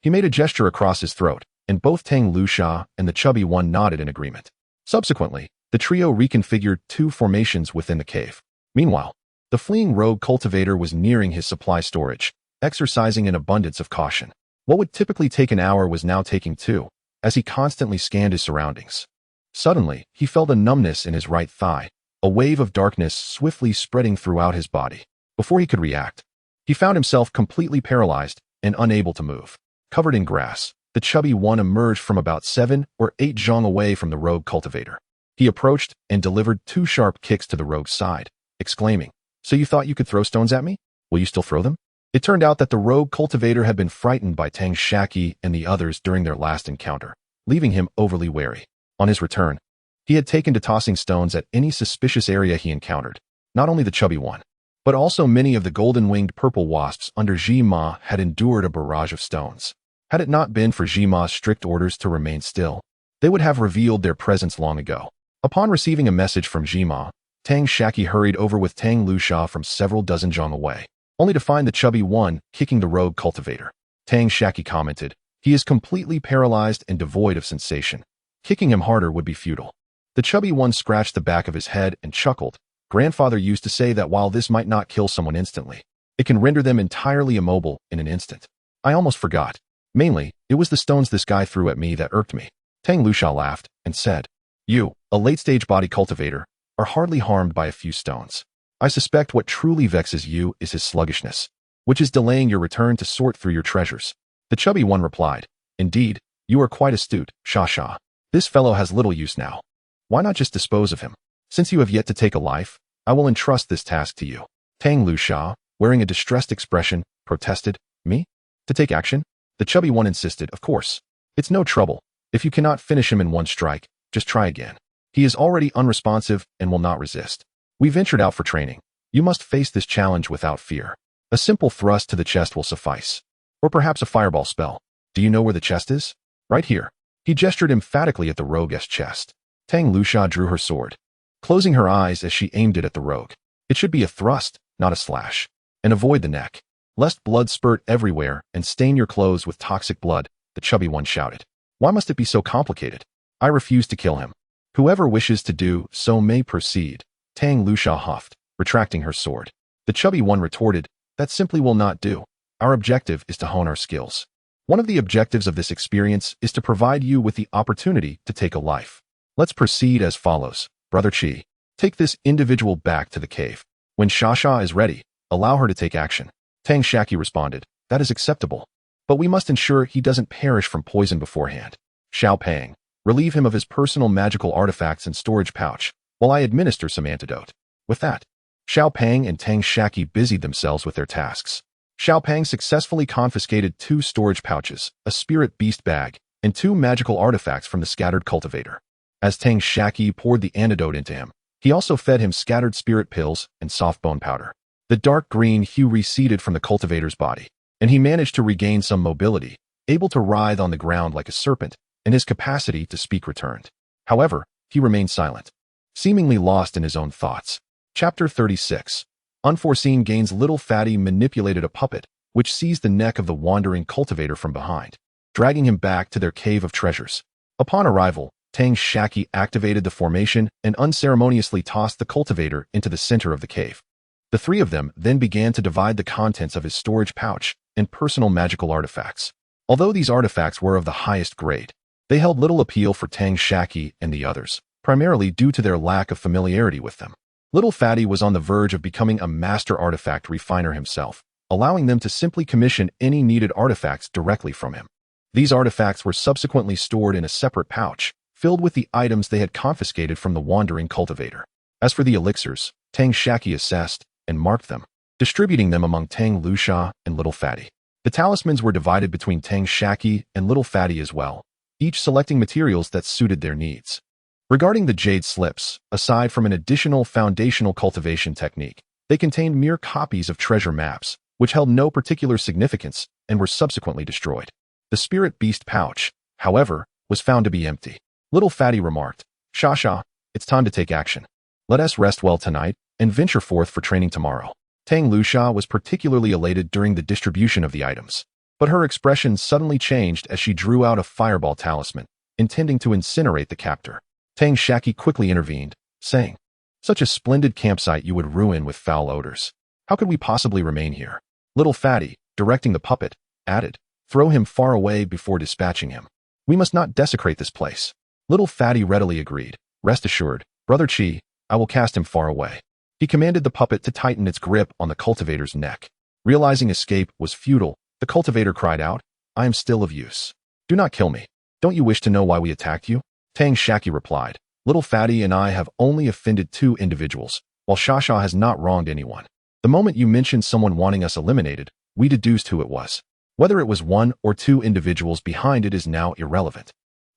He made a gesture across his throat, and both Tang Luxia and the chubby one nodded in agreement. Subsequently, the trio reconfigured 2 formations within the cave. Meanwhile, the fleeing rogue cultivator was nearing his supply storage, exercising an abundance of caution. What would typically take an hour was now taking 2, as he constantly scanned his surroundings. Suddenly, he felt a numbness in his right thigh, a wave of darkness swiftly spreading throughout his body. Before he could react, he found himself completely paralyzed and unable to move. Covered in grass, the chubby one emerged from about 7 or 8 zhang away from the rogue cultivator. He approached and delivered 2 sharp kicks to the rogue's side, exclaiming, "So you thought you could throw stones at me? Will you still throw them?" It turned out that the rogue cultivator had been frightened by Tang Shaqi and the others during their last encounter, leaving him overly wary. On his return, he had taken to tossing stones at any suspicious area he encountered. Not only the chubby one, but also many of the golden-winged purple wasps under Ji-Ma had endured a barrage of stones. Had it not been for Ji-Ma's strict orders to remain still, they would have revealed their presence long ago. Upon receiving a message from Ji-Ma, Tang Shaqi hurried over with Tang Lusha from several dozen zhang away, only to find the chubby one kicking the rogue cultivator. Tang Shaqi commented, "He is completely paralyzed and devoid of sensation. Kicking him harder would be futile." The chubby one scratched the back of his head and chuckled. Grandfather used to say that while this might not kill someone instantly, it can render them entirely immobile in an instant. I almost forgot. Mainly, it was the stones this guy threw at me that irked me. Tang Lusha laughed and said, "You, a late-stage body cultivator, are hardly harmed by a few stones. I suspect what truly vexes you is his sluggishness, which is delaying your return to sort through your treasures." The chubby one replied, "Indeed, you are quite astute, Xianxia. This fellow has little use now. Why not just dispose of him? Since you have yet to take a life, I will entrust this task to you." Tang Lusha, wearing a distressed expression, protested, "Me? To take action?" The chubby one insisted, "Of course. It's no trouble. If you cannot finish him in one strike, just try again. He is already unresponsive and will not resist. We ventured out for training. You must face this challenge without fear. A simple thrust to the chest will suffice. Or perhaps a fireball spell. Do you know where the chest is? Right here." He gestured emphatically at the rogue's chest. Tang Lusha drew her sword, closing her eyes as she aimed it at the rogue. "It should be a thrust, not a slash. And avoid the neck, lest blood spurt everywhere and stain your clothes with toxic blood," the chubby one shouted. "Why must it be so complicated? I refuse to kill him. Whoever wishes to do so may proceed," Tang Lusha huffed, retracting her sword. The chubby one retorted, "That simply will not do. Our objective is to hone our skills. One of the objectives of this experience is to provide you with the opportunity to take a life. Let's proceed as follows. Brother Qi, take this individual back to the cave. When Xianxia is ready, allow her to take action." Tang Shaqi responded, "That is acceptable. But we must ensure he doesn't perish from poison beforehand. Xiao Pang, relieve him of his personal magical artifacts and storage pouch, while I administer some antidote." With that, Xiao Pang and Tang Shaqi busied themselves with their tasks. Xiao Pang successfully confiscated 2 storage pouches, a spirit beast bag, and 2 magical artifacts from the scattered cultivator. As Tang Shaqi poured the antidote into him, he also fed him scattered spirit pills and soft bone powder. The dark green hue receded from the cultivator's body, and he managed to regain some mobility, able to writhe on the ground like a serpent, and his capacity to speak returned. However, he remained silent, seemingly lost in his own thoughts. Chapter 36. Unforeseen gains. Little Fatty manipulated a puppet, which seized the neck of the wandering cultivator from behind, dragging him back to their cave of treasures. Upon arrival, Tang Shaqi activated the formation and unceremoniously tossed the cultivator into the center of the cave. The 3 of them then began to divide the contents of his storage pouch and personal magical artifacts. Although these artifacts were of the highest grade, they held little appeal for Tang Shaqi and the others, primarily due to their lack of familiarity with them. Little Fatty was on the verge of becoming a master artifact refiner himself, allowing them to simply commission any needed artifacts directly from him. These artifacts were subsequently stored in a separate pouch, filled with the items they had confiscated from the wandering cultivator. As for the elixirs, Tang Shaqi assessed and marked them, distributing them among Tang Lusha and Little Fatty. The talismans were divided between Tang Shaqi and Little Fatty as well, each selecting materials that suited their needs. Regarding the jade slips, aside from an additional foundational cultivation technique, they contained mere copies of treasure maps, which held no particular significance and were subsequently destroyed. The spirit beast pouch, however, was found to be empty. Little Fatty remarked, "Xianxia, it's time to take action. Let us rest well tonight and venture forth for training tomorrow." Tang Lusha was particularly elated during the distribution of the items, but her expression suddenly changed as she drew out a fireball talisman, intending to incinerate the captor. Tang Shaqi quickly intervened, saying, "Such a splendid campsite you would ruin with foul odors. How could we possibly remain here?" Little Fatty, directing the puppet, added, "Throw him far away before dispatching him. We must not desecrate this place." Little Fatty readily agreed. "Rest assured, Brother Qi, I will cast him far away." He commanded the puppet to tighten its grip on the cultivator's neck. Realizing escape was futile, the cultivator cried out, "I am still of use. Do not kill me. Don't you wish to know why we attacked you?" Tang Shaqi replied, "Little Fatty and I have only offended 2 individuals, while Xianxia has not wronged anyone. The moment you mentioned someone wanting us eliminated, we deduced who it was. Whether it was 1 or 2 individuals behind it is now irrelevant.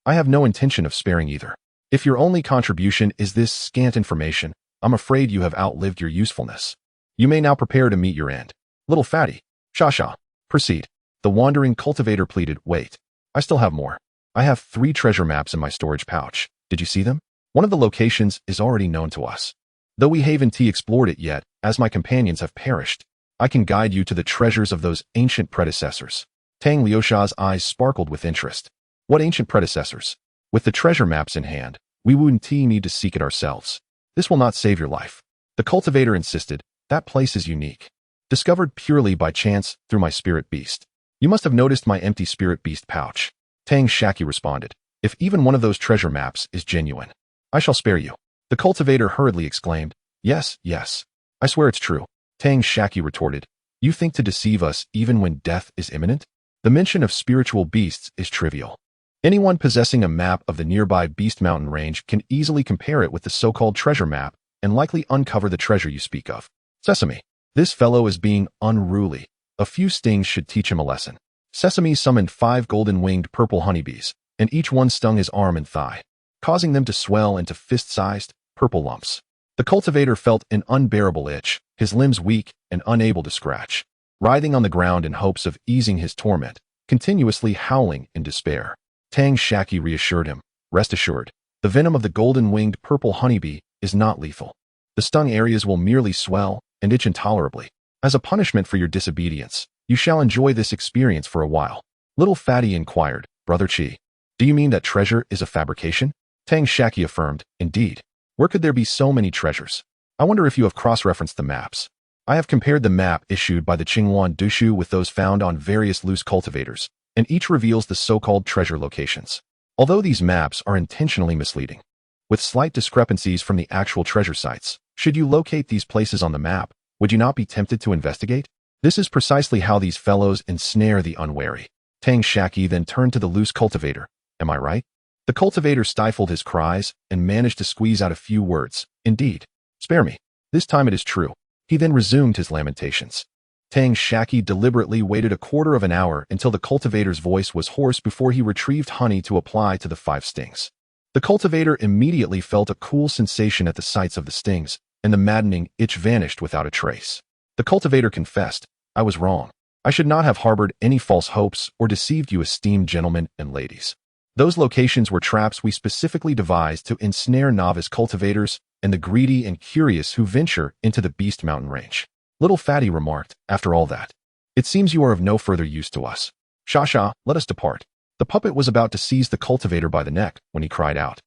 I have no intention of sparing either." If your only contribution is this scant information, I'm afraid you have outlived your usefulness. You may now prepare to meet your end. Little fatty. Xianxia. Proceed. The wandering cultivator pleaded, wait. I still have more. I have 3 treasure maps in my storage pouch. Did you see them? One of the locations is already known to us. Though we haven't explored it yet, as my companions have perished, I can guide you to the treasures of those ancient predecessors. Tang Liuxia's eyes sparkled with interest. What ancient predecessors? With the treasure maps in hand, we wouldn't need to seek it ourselves. This will not save your life. The cultivator insisted, that place is unique. Discovered purely by chance through my spirit beast. You must have noticed my empty spirit beast pouch. Tang Shaqi responded, if even one of those treasure maps is genuine, I shall spare you. The cultivator hurriedly exclaimed, yes, yes. I swear it's true. Tang Shaqi retorted, you think to deceive us even when death is imminent? The mention of spiritual beasts is trivial. Anyone possessing a map of the nearby Beast Mountain range can easily compare it with the so-called treasure map and likely uncover the treasure you speak of. Sesame. This fellow is being unruly. A few stings should teach him a lesson. Sesame summoned 5 golden-winged purple honeybees, and each one stung his arm and thigh, causing them to swell into fist-sized, purple lumps. The cultivator felt an unbearable itch, his limbs weak and unable to scratch, writhing on the ground in hopes of easing his torment, continuously howling in despair. Tang Shaqi reassured him, rest assured, the venom of the golden-winged purple honeybee is not lethal. The stung areas will merely swell and itch intolerably. As a punishment for your disobedience, you shall enjoy this experience for a while. Little Fatty inquired, Brother Chi, do you mean that treasure is a fabrication? Tang Shaqi affirmed, indeed. Where could there be so many treasures? I wonder if you have cross-referenced the maps. I have compared the map issued by the Qinghuan Dushu with those found on various loose cultivators, and each reveals the so-called treasure locations. Although these maps are intentionally misleading, with slight discrepancies from the actual treasure sites, should you locate these places on the map, would you not be tempted to investigate? This is precisely how these fellows ensnare the unwary. Tang Shaqi then turned to the loose cultivator. Am I right? The cultivator stifled his cries and managed to squeeze out a few words. Indeed. Spare me. This time it is true. He then resumed his lamentations. Tang Shaqi deliberately waited a quarter of an hour until the cultivator's voice was hoarse before he retrieved honey to apply to the 5 stings. The cultivator immediately felt a cool sensation at the sites of the stings, and the maddening itch vanished without a trace. The cultivator confessed, I was wrong. I should not have harbored any false hopes or deceived you esteemed gentlemen and ladies. Those locations were traps we specifically devised to ensnare novice cultivators and the greedy and curious who venture into the Beast Mountain range. Little Fatty remarked, after all that, it seems you are of no further use to us. Xianxia, let us depart. The puppet was about to seize the cultivator by the neck when he cried out,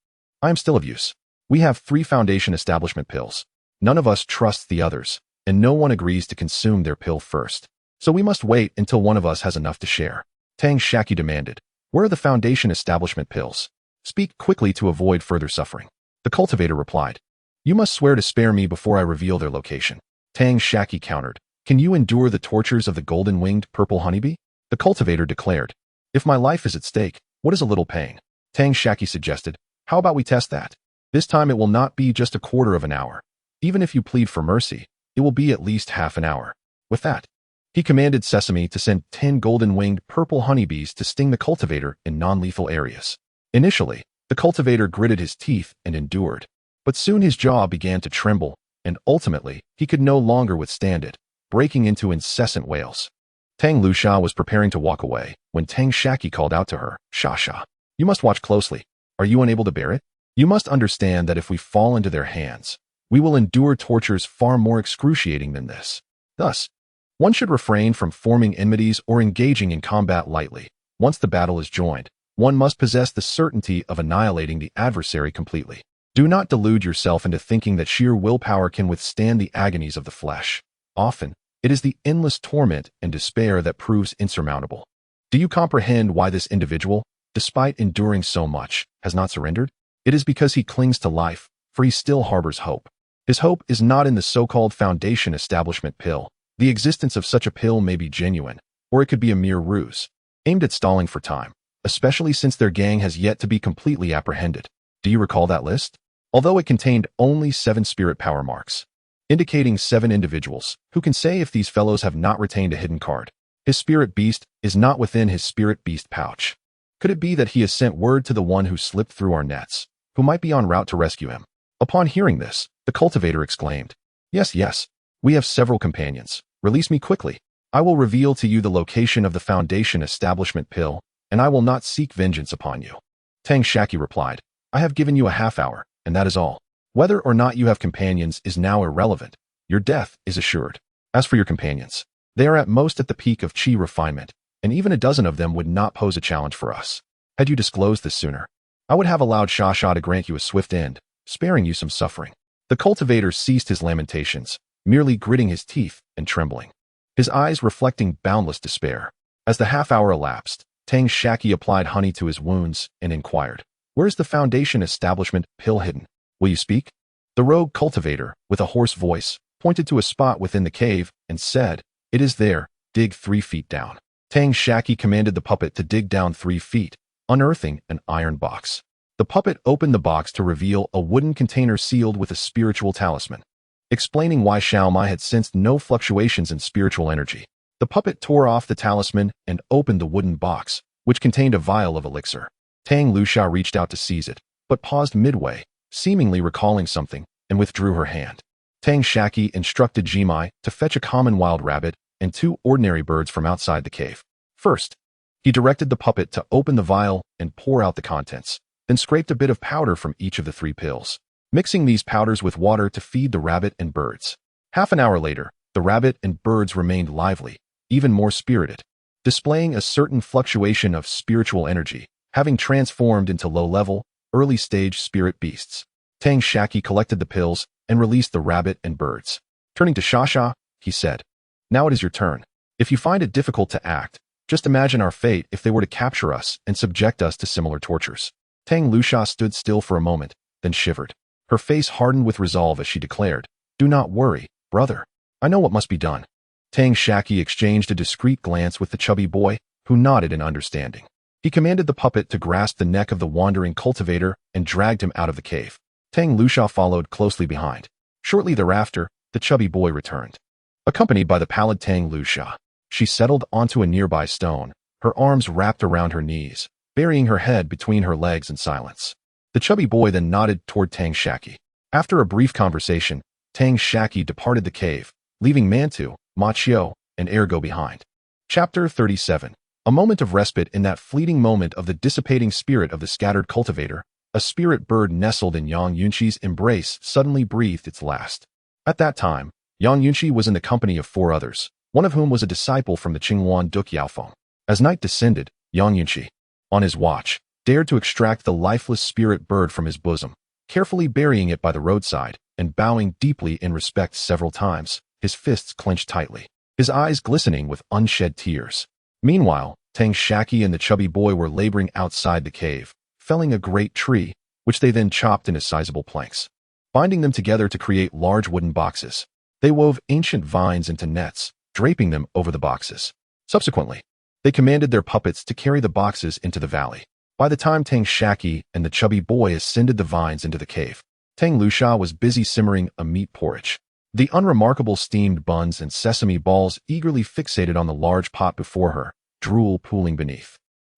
I am still of use. We have 3 foundation establishment pills. None of us trusts the others, and no one agrees to consume their pill first. So we must wait until one of us has enough to share. Tang Shaqi demanded, where are the foundation establishment pills? Speak quickly to avoid further suffering. The cultivator replied, you must swear to spare me before I reveal their location. Tang Shaqi countered, can you endure the tortures of the golden-winged purple honeybee? The cultivator declared, if my life is at stake, what is a little pain? Tang Shaqi suggested, how about we test that? This time it will not be just a quarter of an hour. Even if you plead for mercy, it will be at least half an hour. With that, he commanded Sesame to send 10 golden-winged purple honeybees to sting the cultivator in non-lethal areas. Initially, the cultivator gritted his teeth and endured, but soon his jaw began to tremble, and ultimately, he could no longer withstand it, breaking into incessant wails. Tang Luxia was preparing to walk away when Tang Shaqi called out to her, Xianxia, you must watch closely. Are you unable to bear it? You must understand that if we fall into their hands, we will endure tortures far more excruciating than this. Thus, one should refrain from forming enmities or engaging in combat lightly. Once the battle is joined, one must possess the certainty of annihilating the adversary completely. Do not delude yourself into thinking that sheer willpower can withstand the agonies of the flesh. Often, it is the endless torment and despair that proves insurmountable. Do you comprehend why this individual, despite enduring so much, has not surrendered? It is because he clings to life, for he still harbors hope. His hope is not in the so-called foundation establishment pill. The existence of such a pill may be genuine, or it could be a mere ruse, aimed at stalling for time, especially since their gang has yet to be completely apprehended. Do you recall that list? Although it contained only 7 spirit power marks, indicating 7 individuals, who can say if these fellows have not retained a hidden card? His spirit beast is not within his spirit beast pouch. Could it be that he has sent word to the one who slipped through our nets, who might be en route to rescue him. Upon hearing this, the cultivator exclaimed, "Yes, yes, we have several companions. Release me quickly. I will reveal to you the location of the Foundation establishment pill, and I will not seek vengeance upon you." Tang Shaqi replied, "I have given you a half hour, and that is all. Whether or not you have companions is now irrelevant. Your death is assured. As for your companions, they are at most at the peak of chi refinement, and even a dozen of them would not pose a challenge for us. Had you disclosed this sooner, I would have allowed Xianxia to grant you a swift end, sparing you some suffering." The cultivator ceased his lamentations, merely gritting his teeth and trembling, his eyes reflecting boundless despair. As the half-hour elapsed, Tang Shaqi applied honey to his wounds and inquired, "Where is the Foundation establishment pill hidden? Will you speak?" The rogue cultivator, with a hoarse voice, pointed to a spot within the cave and said, "It is there. Dig 3 feet down." Tang Shaqi commanded the puppet to dig down 3 feet, unearthing an iron box. The puppet opened the box to reveal a wooden container sealed with a spiritual talisman. Explaining why Xiaomai had sensed no fluctuations in spiritual energy, the puppet tore off the talisman and opened the wooden box, which contained a vial of elixir. Tang Luxia reached out to seize it, but paused midway, seemingly recalling something, and withdrew her hand. Tang Shaqi instructed Jimai to fetch a common wild rabbit and 2 ordinary birds from outside the cave. First, he directed the puppet to open the vial and pour out the contents, then scraped a bit of powder from each of the 3 pills, mixing these powders with water to feed the rabbit and birds. Half an hour later, the rabbit and birds remained lively, even more spirited, displaying a certain fluctuation of spiritual energy, having transformed into low-level, early-stage spirit beasts. Tang Shaqi collected the pills and released the rabbit and birds. Turning to Xianxia, he said, "Now it is your turn. If you find it difficult to act, just imagine our fate if they were to capture us and subject us to similar tortures." Tang Luxia stood still for a moment, then shivered. Her face hardened with resolve as she declared, "Do not worry, brother. I know what must be done." Tang Shaqi exchanged a discreet glance with the chubby boy, who nodded in understanding. He commanded the puppet to grasp the neck of the wandering cultivator and dragged him out of the cave. Tang Luxia followed closely behind. Shortly thereafter, the chubby boy returned. Accompanied by the pallid Tang Luxia, she settled onto a nearby stone, her arms wrapped around her knees, burying her head between her legs in silence. The chubby boy then nodded toward Tang Shaqi. After a brief conversation, Tang Shaqi departed the cave, leaving Mantu, Ma Qiu, and Ergo behind. Chapter 37. A moment of respite. In that fleeting moment of the dissipating spirit of the scattered cultivator, a spirit bird nestled in Yang Yunqi's embrace suddenly breathed its last. At that time, Yang Yunqi was in the company of 4 others, one of whom was a disciple from the Qinghuan Duk Yaofeng. As night descended, Yang Yunqi, on his watch, dared to extract the lifeless spirit bird from his bosom, carefully burying it by the roadside and bowing deeply in respect several times, his fists clenched tightly, his eyes glistening with unshed tears. Meanwhile, Tang Shaqi and the chubby boy were laboring outside the cave, felling a great tree, which they then chopped into sizable planks, binding them together to create large wooden boxes. They wove ancient vines into nets, draping them over the boxes. Subsequently, they commanded their puppets to carry the boxes into the valley. By the time Tang Shaqi and the chubby boy ascended the vines into the cave, Tang Luxia was busy simmering a meat porridge. The unremarkable steamed buns and sesame balls eagerly fixated on the large pot before her, drool pooling beneath.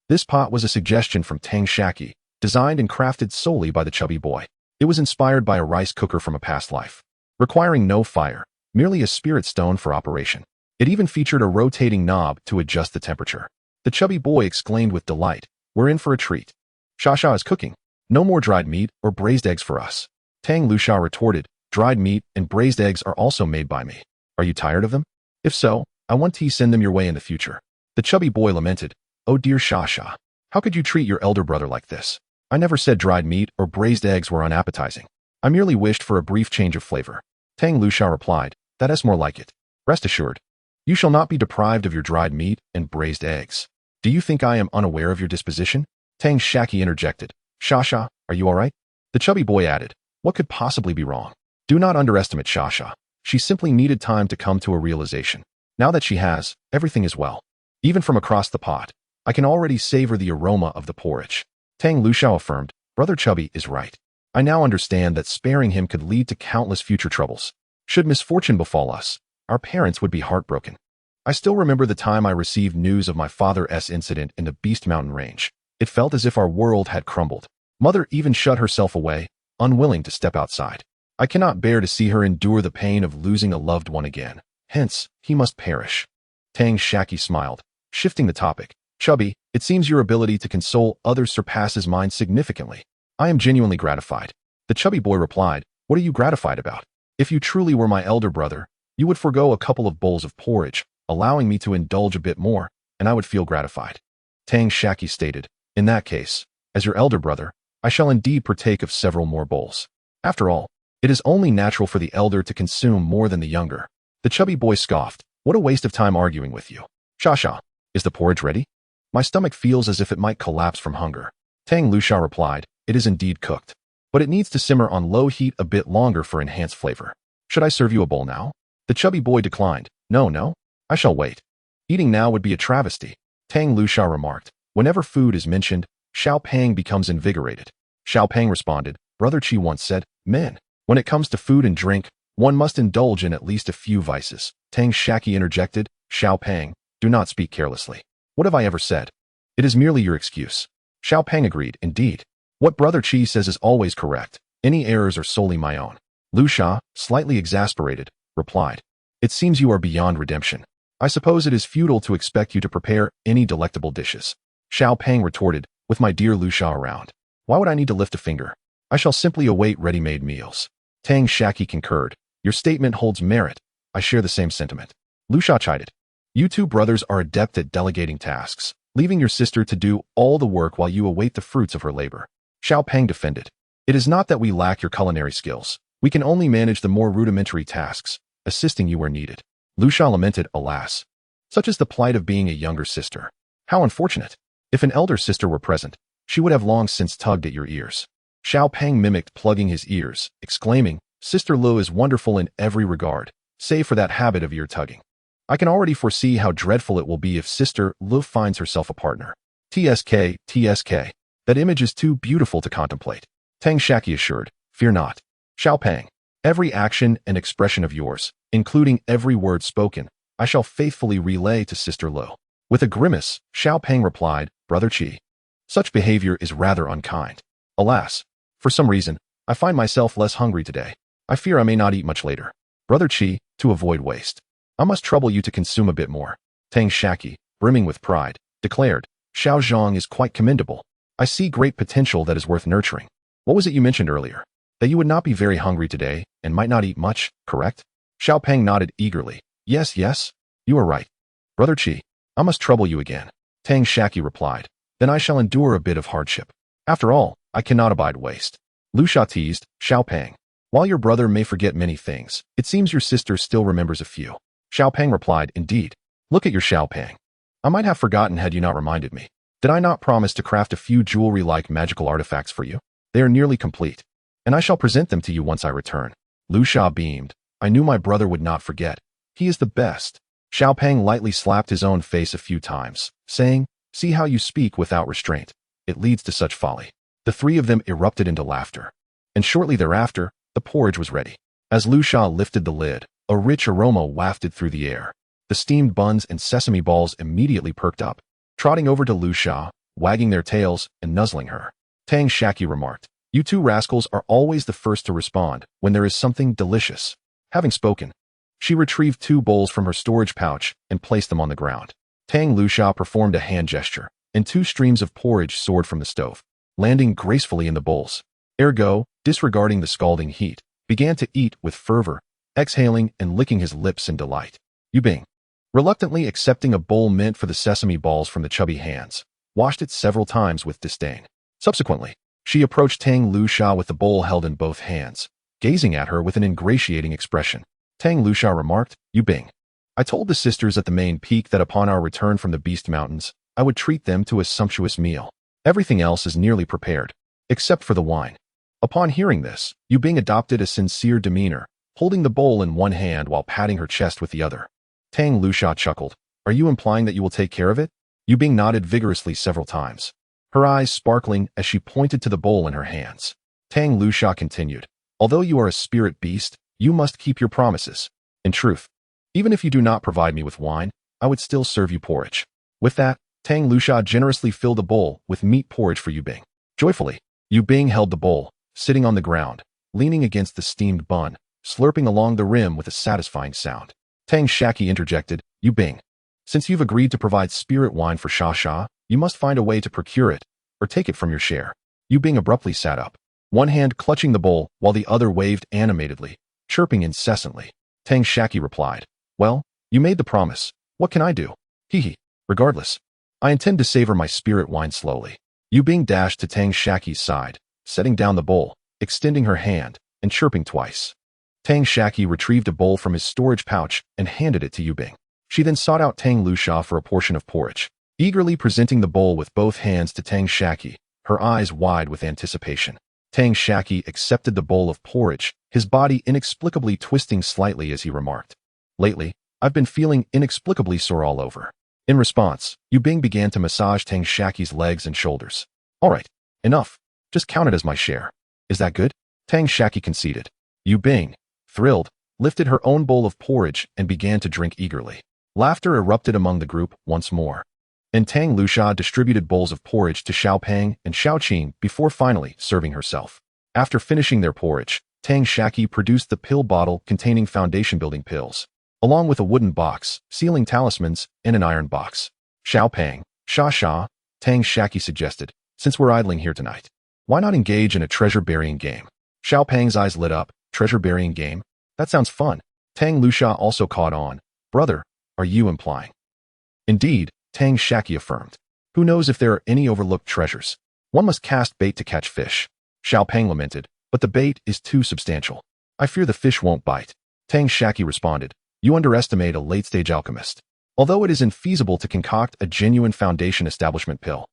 This pot was a suggestion from Tang Shaqi, designed and crafted solely by the chubby boy. It was inspired by a rice cooker from a past life, requiring no fire, merely a spirit stone for operation. It even featured a rotating knob to adjust the temperature. The chubby boy exclaimed with delight, "We're in for a treat. Xianxia is cooking. No more dried meat or braised eggs for us." Tang Luxia retorted, "Dried meat and braised eggs are also made by me. Are you tired of them? If so, I want to send them your way in the future." The chubby boy lamented, "Oh dear Xianxia, how could you treat your elder brother like this? I never said dried meat or braised eggs were unappetizing. I merely wished for a brief change of flavor." Tang Luxia replied, "That is more like it. Rest assured, you shall not be deprived of your dried meat and braised eggs. Do you think I am unaware of your disposition?" Tang Shaqi interjected, "Xianxia, are you all right?" The chubby boy added, "What could possibly be wrong? Do not underestimate Xianxia. She simply needed time to come to a realization. Now that she has, everything is well. Even from across the pot, I can already savor the aroma of the porridge." Tang Luxia affirmed, "Brother Chubby is right. I now understand that sparing him could lead to countless future troubles. Should misfortune befall us, our parents would be heartbroken. I still remember the time I received news of my father's incident in the Beast Mountain range. It felt as if our world had crumbled. Mother even shut herself away, unwilling to step outside. I cannot bear to see her endure the pain of losing a loved one again. Hence, he must perish. Tang Shaqi smiled, shifting the topic. Chubby, it seems your ability to console others surpasses mine significantly. I am genuinely gratified. The chubby boy replied, what are you gratified about? If you truly were my elder brother, you would forego a couple of bowls of porridge, allowing me to indulge a bit more, and I would feel gratified. Tang Shaqi stated, in that case, as your elder brother, I shall indeed partake of several more bowls. After all, it is only natural for the elder to consume more than the younger. The chubby boy scoffed, what a waste of time arguing with you. Sha, is the porridge ready? My stomach feels as if it might collapse from hunger. Tang Lusha replied, it is indeed cooked, but it needs to simmer on low heat a bit longer for enhanced flavor. Should I serve you a bowl now? The chubby boy declined, no, I shall wait. Eating now would be a travesty. Tang Lusha remarked, whenever food is mentioned, Xiao Pang becomes invigorated. Xiao Pang responded, Brother Qi once said, men, when it comes to food and drink, one must indulge in at least a few vices. Tang Shaqi interjected, Xiao Pang, do not speak carelessly. What have I ever said? It is merely your excuse. Xiao Pang agreed, indeed. What Brother Qi says is always correct. Any errors are solely my own. Lu Sha, slightly exasperated, replied, it seems you are beyond redemption. I suppose it is futile to expect you to prepare any delectable dishes. Xiao Pang retorted, with my dear Lu Sha around. Why would I need to lift a finger? I shall simply await ready-made meals. Tang Shaqi concurred. Your statement holds merit. I share the same sentiment. Lu Sha chided. You two brothers are adept at delegating tasks, leaving your sister to do all the work while you await the fruits of her labor. Xiao Pang defended. It is not that we lack your culinary skills. We can only manage the more rudimentary tasks, assisting you where needed. Lu Sha lamented, alas. Such is the plight of being a younger sister. How unfortunate. If an elder sister were present, she would have long since tugged at your ears. Xiao Pang mimicked plugging his ears, exclaiming, Sister Lu is wonderful in every regard, save for that habit of ear tugging. I can already foresee how dreadful it will be if Sister Lu finds herself a partner. TSK. That image is too beautiful to contemplate. Tang Shaqi assured, fear not. Xiao Pang, every action and expression of yours, including every word spoken, I shall faithfully relay to Sister Lu. With a grimace, Xiao Pang replied, Brother Qi, such behavior is rather unkind. Alas, for some reason, I find myself less hungry today. I fear I may not eat much later. Brother Qi, to avoid waste, I must trouble you to consume a bit more. Tang Shaqi, brimming with pride, declared, Xiao Zhang is quite commendable. I see great potential that is worth nurturing. What was it you mentioned earlier? That you would not be very hungry today and might not eat much, correct? Xiao Pang nodded eagerly. Yes, you are right. Brother Qi, I must trouble you again. Tang Shaqi replied, then I shall endure a bit of hardship. After all, I cannot abide waste. Lu Sha teased, Xiao Pang, while your brother may forget many things, it seems your sister still remembers a few. Xiao Pang replied, indeed. Look at your Xiao Pang. I might have forgotten had you not reminded me. Did I not promise to craft a few jewelry-like magical artifacts for you? They are nearly complete, and I shall present them to you once I return. Lu Sha beamed. I knew my brother would not forget. He is the best. Xiao Pang lightly slapped his own face a few times, saying, see how you speak without restraint. It leads to such folly. The three of them erupted into laughter. And shortly thereafter, the porridge was ready. As Lu Sha lifted the lid, a rich aroma wafted through the air. The steamed buns and sesame balls immediately perked up, trotting over to Lu Sha, wagging their tails and nuzzling her. Tang Shaqi remarked, you two rascals are always the first to respond when there is something delicious. Having spoken, she retrieved 2 bowls from her storage pouch and placed them on the ground. Tang Lu Sha performed a hand gesture, and 2 streams of porridge soared from the stove, landing gracefully in the bowls. Ergo, disregarding the scalding heat, began to eat with fervor, exhaling and licking his lips in delight. Yubing, reluctantly accepting a bowl meant for the sesame balls from the chubby hands, washed it several times with disdain. Subsequently, she approached Tang Lu Sha with the bowl held in both hands, gazing at her with an ingratiating expression. Tang Lu Sha remarked, Yubing, I told the sisters at the main peak that upon our return from the Beast Mountains, I would treat them to a sumptuous meal. Everything else is nearly prepared, except for the wine. Upon hearing this, Yubing adopted a sincere demeanor, holding the bowl in one hand while patting her chest with the other. Tang Lu Sha chuckled. Are you implying that you will take care of it? Yubing nodded vigorously several times, her eyes sparkling as she pointed to the bowl in her hands. Tang Lu Sha continued, although you are a spirit beast, you must keep your promises. In truth, even if you do not provide me with wine, I would still serve you porridge. With that, Tang Lu Sha generously filled a bowl with meat porridge for Yubing. Joyfully, Yu Bing held the bowl, sitting on the ground, leaning against the steamed bun, slurping along the rim with a satisfying sound. Tang Shaqi interjected, Yu Bing, since you've agreed to provide spirit wine for Xianxia, you must find a way to procure it, or take it from your share. Yu Bing abruptly sat up, one hand clutching the bowl while the other waved animatedly, chirping incessantly. Tang Shaqi replied, well, you made the promise. What can I do? Hee. Regardless, I intend to savor my spirit wine slowly. Yu Bing dashed to Tang Shaqi's side, setting down the bowl, extending her hand, and chirping twice. Tang Shaqi retrieved a bowl from his storage pouch and handed it to Yu Bing. She then sought out Tang Lusha for a portion of porridge, eagerly presenting the bowl with both hands to Tang Shaqi, her eyes wide with anticipation. Tang Shaqi accepted the bowl of porridge, his body inexplicably twisting slightly as he remarked, lately, I've been feeling inexplicably sore all over. In response, Yu Bing began to massage Tang Shaqi's legs and shoulders. All right, enough. Just count it as my share. Is that good? Tang Shaqi conceded. Yu Bing, thrilled, lifted her own bowl of porridge and began to drink eagerly. Laughter erupted among the group once more. And Tang Lusha distributed bowls of porridge to Xiao Peng and Xiao Qing before finally serving herself. After finishing their porridge, Tang Shaqi produced the pill bottle containing foundation-building pills, along with a wooden box, sealing talismans, and an iron box. Xiao Peng, Xia, Tang Shaqi suggested, since we're idling here tonight, why not engage in a treasure-burying game? Xiao Peng's eyes lit up. Treasure-burying game? That sounds fun. Tang Lusha also caught on. Brother, are you implying? Indeed, Tang Shaqi affirmed. Who knows if there are any overlooked treasures? One must cast bait to catch fish. Xiao Peng lamented, but the bait is too substantial. I fear the fish won't bite. Tang Shaqi responded, you underestimate a late-stage alchemist. Although it is infeasible to concoct a genuine foundation establishment pill,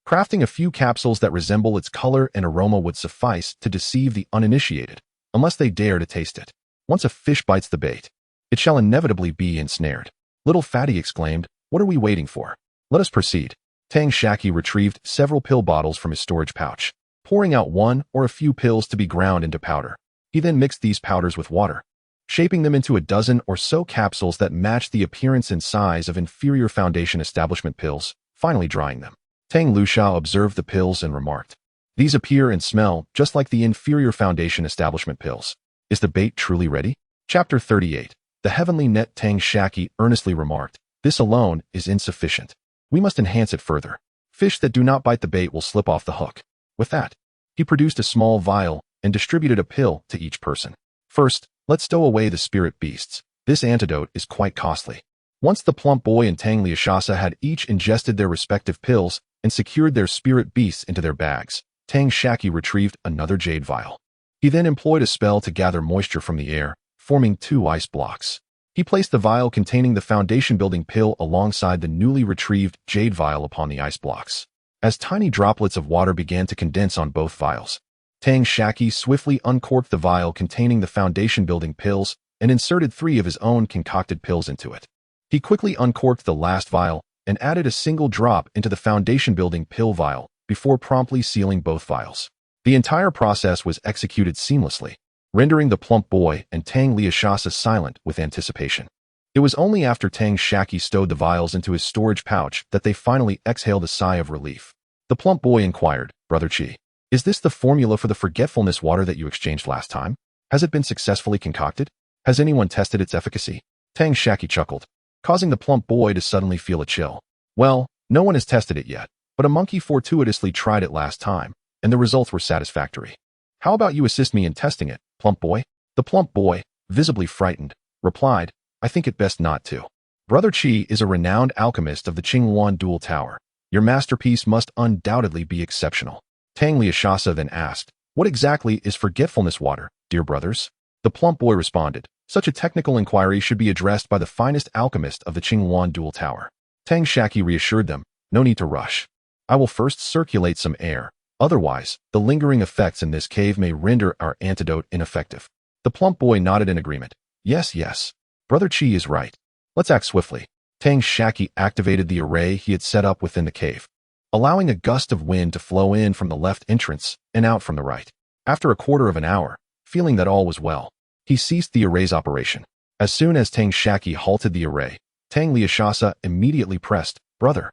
crafting a few capsules that resemble its color and aroma would suffice to deceive the uninitiated, unless they dare to taste it. Once a fish bites the bait, it shall inevitably be ensnared. Little Fatty exclaimed, what are we waiting for? Let us proceed. Tang Shaqi retrieved several pill bottles from his storage pouch, pouring out one or a few pills to be ground into powder. He then mixed these powders with water, shaping them into a dozen or so capsules that matched the appearance and size of inferior foundation establishment pills, finally drying them. Tang Lusha observed the pills and remarked, these appear and smell just like the inferior foundation establishment pills. Is the bait truly ready? Chapter 38. The heavenly net. Tang Shaqi earnestly remarked, this alone is insufficient. We must enhance it further. Fish that do not bite the bait will slip off the hook. With that, he produced a small vial and distributed a pill to each person. First, let's stow away the spirit beasts. This antidote is quite costly. Once the plump boy and Tang Liashasa had each ingested their respective pills and secured their spirit beasts into their bags, Tang Shaqi retrieved another jade vial. He then employed a spell to gather moisture from the air, forming 2 ice blocks. He placed the vial containing the foundation-building pill alongside the newly retrieved jade vial upon the ice blocks. As tiny droplets of water began to condense on both vials, Tang Shaqi swiftly uncorked the vial containing the foundation-building pills and inserted 3 of his own concocted pills into it. He quickly uncorked the last vial and added a single drop into the foundation-building pill vial before promptly sealing both vials. The entire process was executed seamlessly, rendering the plump boy and Tang Liashasa silent with anticipation. It was only after Tang Shaqi stowed the vials into his storage pouch that they finally exhaled a sigh of relief. The plump boy inquired, Brother Chi, is this the formula for the forgetfulness water that you exchanged last time? Has it been successfully concocted? Has anyone tested its efficacy? Tang Shaqi chuckled, causing the plump boy to suddenly feel a chill. Well, no one has tested it yet, but a monkey fortuitously tried it last time, and the results were satisfactory. How about you assist me in testing it, plump boy? The plump boy, visibly frightened, replied, I think it best not to. Brother Chi is a renowned alchemist of the Qingyuan Dual Tower. Your masterpiece must undoubtedly be exceptional. Tang Liashasa then asked, what exactly is forgetfulness water, dear brothers? The plump boy responded, such a technical inquiry should be addressed by the finest alchemist of the Qingyuan Dual Tower. Tang Shaqi reassured them, no need to rush. I will first circulate some air. Otherwise, the lingering effects in this cave may render our antidote ineffective. The plump boy nodded in agreement. Yes. Brother Chi is right. Let's act swiftly. Tang Shaqi activated the array he had set up within the cave, allowing a gust of wind to flow in from the left entrance and out from the right. After a quarter of an hour, feeling that all was well, he ceased the array's operation. As soon as Tang Shaqi halted the array, Tang Liashasa immediately pressed, Brother,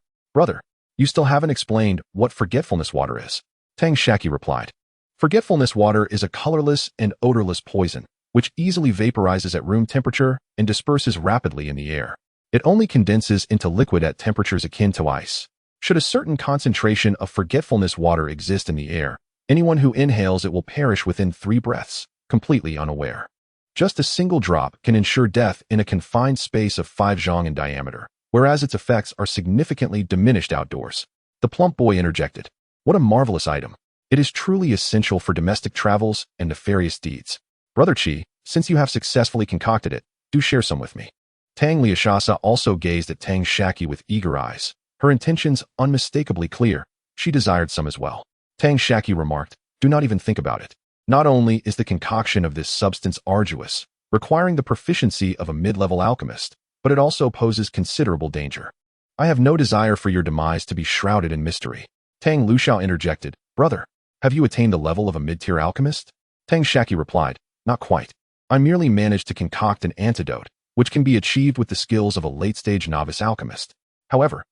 you still haven't explained what forgetfulness water is. Tang Shaqi replied, Forgetfulness water is a colorless and odorless poison, which easily vaporizes at room temperature and disperses rapidly in the air. It only condenses into liquid at temperatures akin to ice. Should a certain concentration of forgetfulness water exist in the air, anyone who inhales it will perish within 3 breaths, completely unaware. Just a single drop can ensure death in a confined space of 5 zhang in diameter, whereas its effects are significantly diminished outdoors. The plump boy interjected. What a marvelous item. It is truly essential for domestic travels and nefarious deeds. Brother Qi, since you have successfully concocted it, do share some with me. Tang Xianxia also gazed at Tang Shaqi with eager eyes. Her intentions unmistakably clear. She desired some as well. Tang Shaqi remarked, do not even think about it. Not only is the concoction of this substance arduous, requiring the proficiency of a mid-level alchemist, but it also poses considerable danger. I have no desire for your demise to be shrouded in mystery. Tang Luxiao interjected, brother, have you attained the level of a mid-tier alchemist? Tang Shaqi replied, not quite. I merely managed to concoct an antidote, which can be achieved with the skills of a late-stage novice alchemist. However,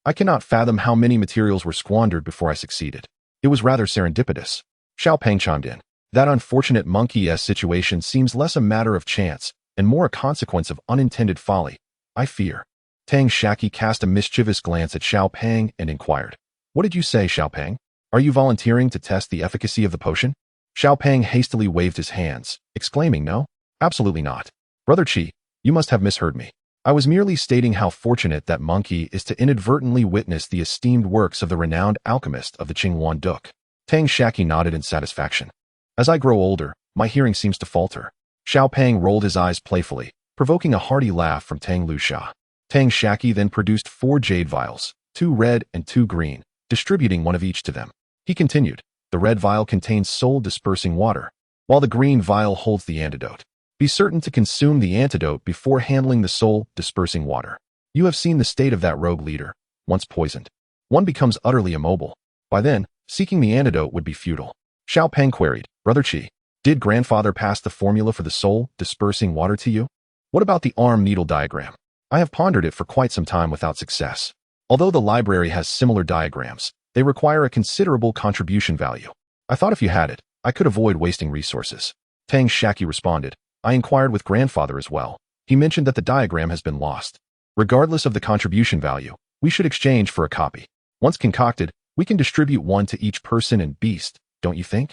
I cannot fathom how many materials were squandered before I succeeded. It was rather serendipitous. Xiao Peng chimed in. That unfortunate monkey-esque situation seems less a matter of chance and more a consequence of unintended folly, I fear. Tang Shaqi cast a mischievous glance at Xiao Peng and inquired, what did you say, Xiao Peng? Are you volunteering to test the efficacy of the potion? Xiao Peng hastily waved his hands, exclaiming, no, absolutely not. Brother Qi, you must have misheard me. I was merely stating how fortunate that monkey is to inadvertently witness the esteemed works of the renowned alchemist of the Qingwan Duke. Tang Shaqi nodded in satisfaction. As I grow older, my hearing seems to falter. Xiao Peng rolled his eyes playfully, provoking a hearty laugh from Tang Luxia. Tang Shaqi then produced 4 jade vials, 2 red and 2 green, distributing one of each to them. He continued, the red vial contains soul-dispersing water, while the green vial holds the antidote. Be certain to consume the antidote before handling the soul-dispersing water. You have seen the state of that rogue leader. Once poisoned, one becomes utterly immobile. By then, seeking the antidote would be futile. Xiao Peng queried, Brother Qi, did grandfather pass the formula for the soul-dispersing water to you? What about the arm needle diagram? I have pondered it for quite some time without success. Although the library has similar diagrams, they require a considerable contribution value. I thought if you had it, I could avoid wasting resources. Tang Shaqi responded, I inquired with grandfather as well. He mentioned that the diagram has been lost. Regardless of the contribution value, we should exchange for a copy. Once concocted, we can distribute one to each person and beast, don't you think?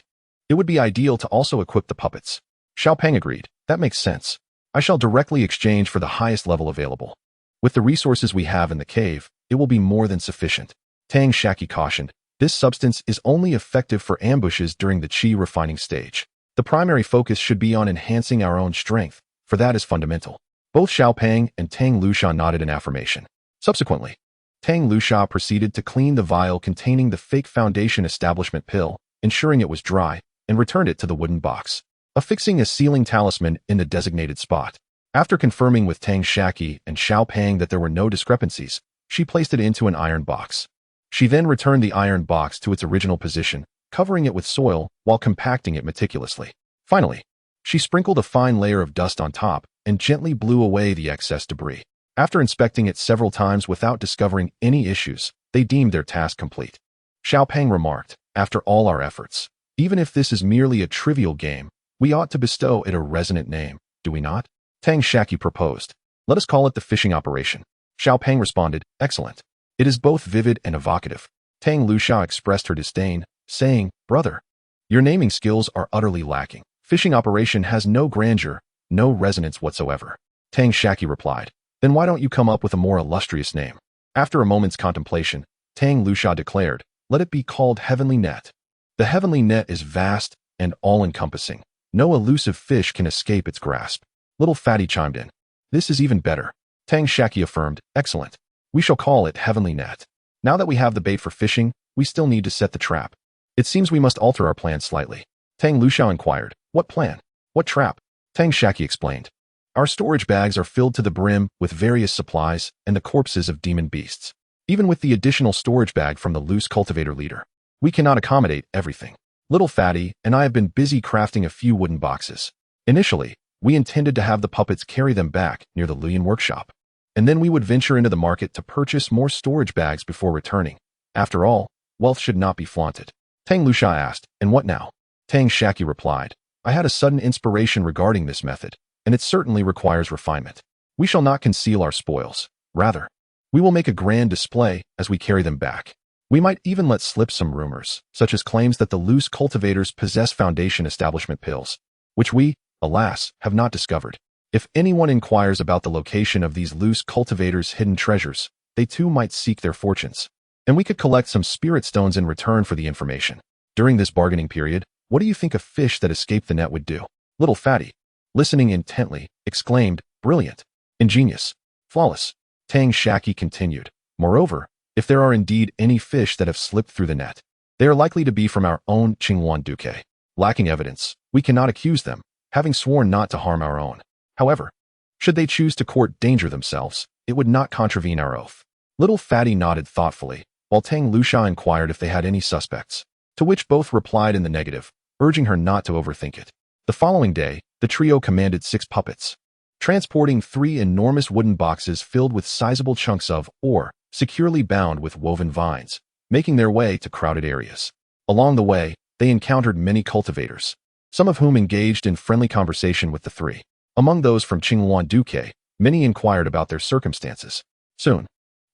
It would be ideal to also equip the puppets. Xiao Peng agreed, that makes sense. I shall directly exchange for the highest level available. With the resources we have in the cave, it will be more than sufficient. Tang Shaqi cautioned, this substance is only effective for ambushes during the qi refining stage. The primary focus should be on enhancing our own strength, for that is fundamental. Both Xiao Peng and Tang Luxia nodded in affirmation. Subsequently, Tang Luxia proceeded to clean the vial containing the fake foundation establishment pill, ensuring it was dry, and returned it to the wooden box, affixing a sealing talisman in the designated spot. After confirming with Tang Shaqi and Xiao Peng that there were no discrepancies, she placed it into an iron box. She then returned the iron box to its original position, covering it with soil while compacting it meticulously. Finally, she sprinkled a fine layer of dust on top and gently blew away the excess debris. After inspecting it several times without discovering any issues, they deemed their task complete. Xiao Peng remarked, after all our efforts, even if this is merely a trivial game, we ought to bestow it a resonant name, do we not? Tang Shaqi proposed. Let us call it the fishing operation. Xiao Peng responded, excellent. It is both vivid and evocative. Tang Luxia expressed her disdain, saying, brother, your naming skills are utterly lacking. Fishing operation has no grandeur, no resonance whatsoever. Tang Shaqi replied, then why don't you come up with a more illustrious name? After a moment's contemplation, Tang Luxia declared, let it be called Heavenly Net. The heavenly net is vast and all-encompassing. No elusive fish can escape its grasp. Little Fatty chimed in. This is even better. Tang Shaqi affirmed, excellent. We shall call it Heavenly Net. Now that we have the bait for fishing, we still need to set the trap. It seems we must alter our plan slightly. Tang Luxiao inquired, what plan? What trap? Tang Shaqi explained. Our storage bags are filled to the brim with various supplies and the corpses of demon beasts. Even with the additional storage bag from the loose cultivator leader, we cannot accommodate everything. Little Fatty and I have been busy crafting a few wooden boxes. Initially, we intended to have the puppets carry them back near the Luyan workshop, and then we would venture into the market to purchase more storage bags before returning. After all, wealth should not be flaunted. Tang Luxia asked, and what now? Tang Shaqi replied, I had a sudden inspiration regarding this method, and it certainly requires refinement. We shall not conceal our spoils. Rather, we will make a grand display as we carry them back. We might even let slip some rumors, such as claims that the loose cultivators possess Foundation establishment pills, which we, alas, have not discovered. If anyone inquires about the location of these loose cultivators' hidden treasures, they too might seek their fortunes. And we could collect some spirit stones in return for the information. During this bargaining period, what do you think a fish that escaped the net would do? Little Fatty, listening intently, exclaimed, brilliant, ingenious, flawless. Tang Shaqi continued, moreover, if there are indeed any fish that have slipped through the net, they are likely to be from our own Qinghuan Duque. Lacking evidence, we cannot accuse them, having sworn not to harm our own. However, should they choose to court danger themselves, it would not contravene our oath. Little Fatty nodded thoughtfully, while Tang Luxia inquired if they had any suspects, to which both replied in the negative, urging her not to overthink it. The following day, the trio commanded 6 puppets, transporting 3 enormous wooden boxes filled with sizable chunks of ore, securely bound with woven vines, making their way to crowded areas. Along the way, they encountered many cultivators, some of whom engaged in friendly conversation with the 3. Among those from Qinghuan Duque, many inquired about their circumstances. Soon,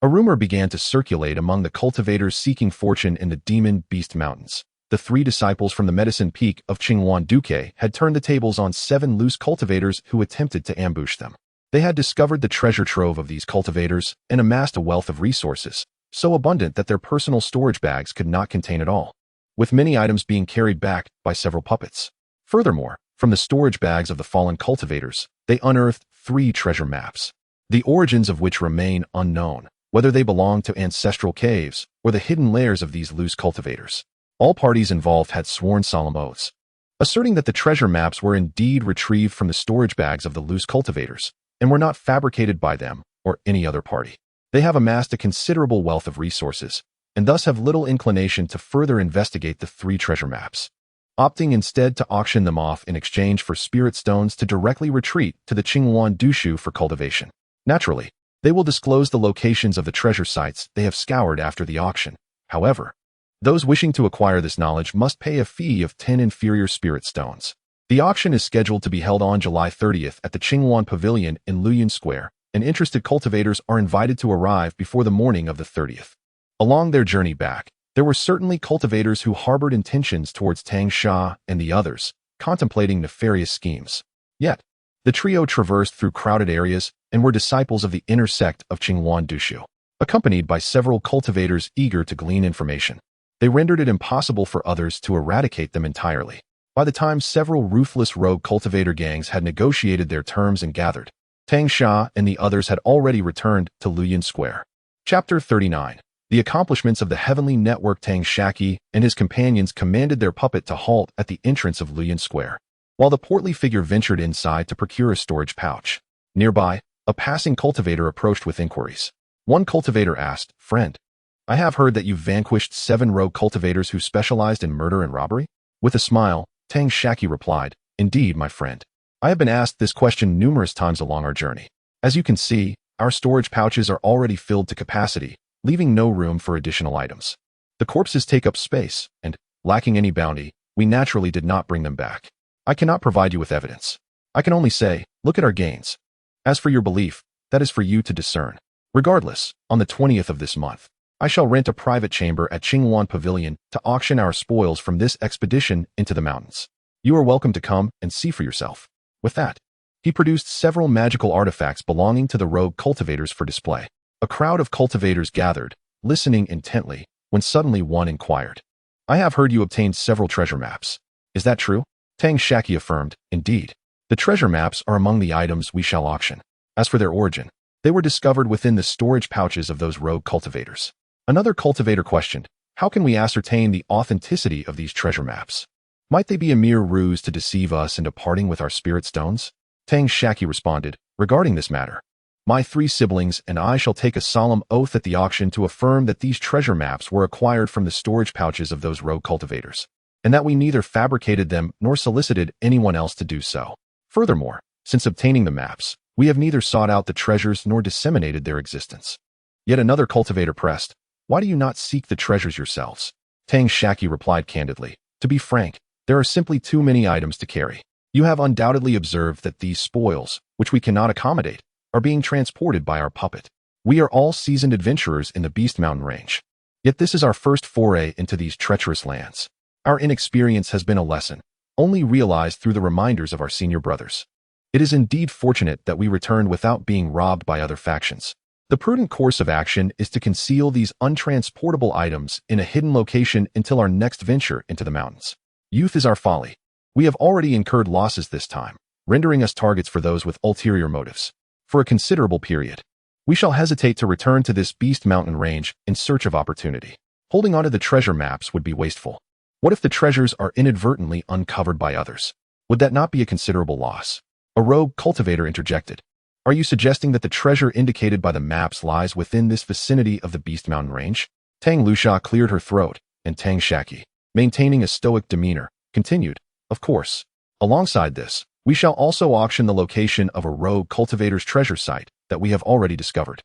a rumor began to circulate among the cultivators seeking fortune in the Demon Beast Mountains. The 3 disciples from the Medicine Peak of Qinghuan Duque had turned the tables on 7 loose cultivators who attempted to ambush them. They had discovered the treasure trove of these cultivators and amassed a wealth of resources, so abundant that their personal storage bags could not contain it all, with many items being carried back by several puppets. Furthermore, from the storage bags of the fallen cultivators, they unearthed 3 treasure maps, the origins of which remain unknown, whether they belong to ancestral caves or the hidden lairs of these loose cultivators. All parties involved had sworn solemn oaths, asserting that the treasure maps were indeed retrieved from the storage bags of the loose cultivators and were not fabricated by them or any other party. They have amassed a considerable wealth of resources and thus have little inclination to further investigate the 3 treasure maps, opting instead to auction them off in exchange for spirit stones to directly retreat to the Qinghuan Dushu for cultivation. Naturally, they will disclose the locations of the treasure sites they have scoured after the auction. However, those wishing to acquire this knowledge must pay a fee of 10 inferior spirit stones. The auction is scheduled to be held on July 30th at the Qinghuan Pavilion in Luoyuan Square, and interested cultivators are invited to arrive before the morning of the 30th. Along their journey back, there were certainly cultivators who harbored intentions towards Tang Shaqi and the others, contemplating nefarious schemes. Yet, the trio traversed through crowded areas and were disciples of the inner sect of Qinghuan Dushu, accompanied by several cultivators eager to glean information. They rendered it impossible for others to eradicate them entirely. By the time several ruthless rogue cultivator gangs had negotiated their terms and gathered, Tang Shaqi and the others had already returned to Luoyuan Square. Chapter 39. The accomplishments of the heavenly network. Tang Shaqi and his companions commanded their puppet to halt at the entrance of Luoyuan Square, while the portly figure ventured inside to procure a storage pouch. Nearby, a passing cultivator approached with inquiries. One cultivator asked, "Friend, I have heard that you've vanquished 7 rogue cultivators who specialized in murder and robbery?" With a smile, Tang Shaqi replied, "Indeed, my friend. I have been asked this question numerous times along our journey. As you can see, our storage pouches are already filled to capacity, leaving no room for additional items. The corpses take up space, and, lacking any bounty, we naturally did not bring them back. I cannot provide you with evidence. I can only say, look at our gains. As for your belief, that is for you to discern. Regardless, on the 20th of this month, I shall rent a private chamber at Qinghuan Pavilion to auction our spoils from this expedition into the mountains. You are welcome to come and see for yourself." With that, he produced several magical artifacts belonging to the rogue cultivators for display. A crowd of cultivators gathered, listening intently, when suddenly one inquired, "I have heard you obtained several treasure maps. Is that true?" Tang Shaqi affirmed, "Indeed. The treasure maps are among the items we shall auction. As for their origin, they were discovered within the storage pouches of those rogue cultivators." Another cultivator questioned, "How can we ascertain the authenticity of these treasure maps? Might they be a mere ruse to deceive us into parting with our spirit stones?" Tang Shaqi responded, "Regarding this matter, my 3 siblings and I shall take a solemn oath at the auction to affirm that these treasure maps were acquired from the storage pouches of those rogue cultivators, and that we neither fabricated them nor solicited anyone else to do so. Furthermore, since obtaining the maps, we have neither sought out the treasures nor disseminated their existence." Yet another cultivator pressed, "Why do you not seek the treasures yourselves?" Tang Shaqi replied candidly, "To be frank, There are simply too many items to carry. You have undoubtedly observed that these spoils, which we cannot accommodate, are being transported by our puppet. We are all seasoned adventurers in the Beast Mountain range. Yet this is our first foray into these treacherous lands. Our inexperience has been a lesson, only realized through the reminders of our senior brothers. It is indeed fortunate that we returned without being robbed by other factions. The prudent course of action is to conceal these untransportable items in a hidden location until our next venture into the mountains. Youth is our folly. We have already incurred losses this time, rendering us targets for those with ulterior motives. For a considerable period, we shall hesitate to return to this Beast Mountain range in search of opportunity. Holding onto the treasure maps would be wasteful. What if the treasures are inadvertently uncovered by others? Would that not be a considerable loss? A rogue cultivator interjected. Are you suggesting that the treasure indicated by the maps lies within this vicinity of the Beast Mountain range? Tang Shaqi cleared her throat, and Tang Shaqi, maintaining a stoic demeanor, continued, of course. Alongside this, we shall also auction the location of a rogue cultivator's treasure site that we have already discovered.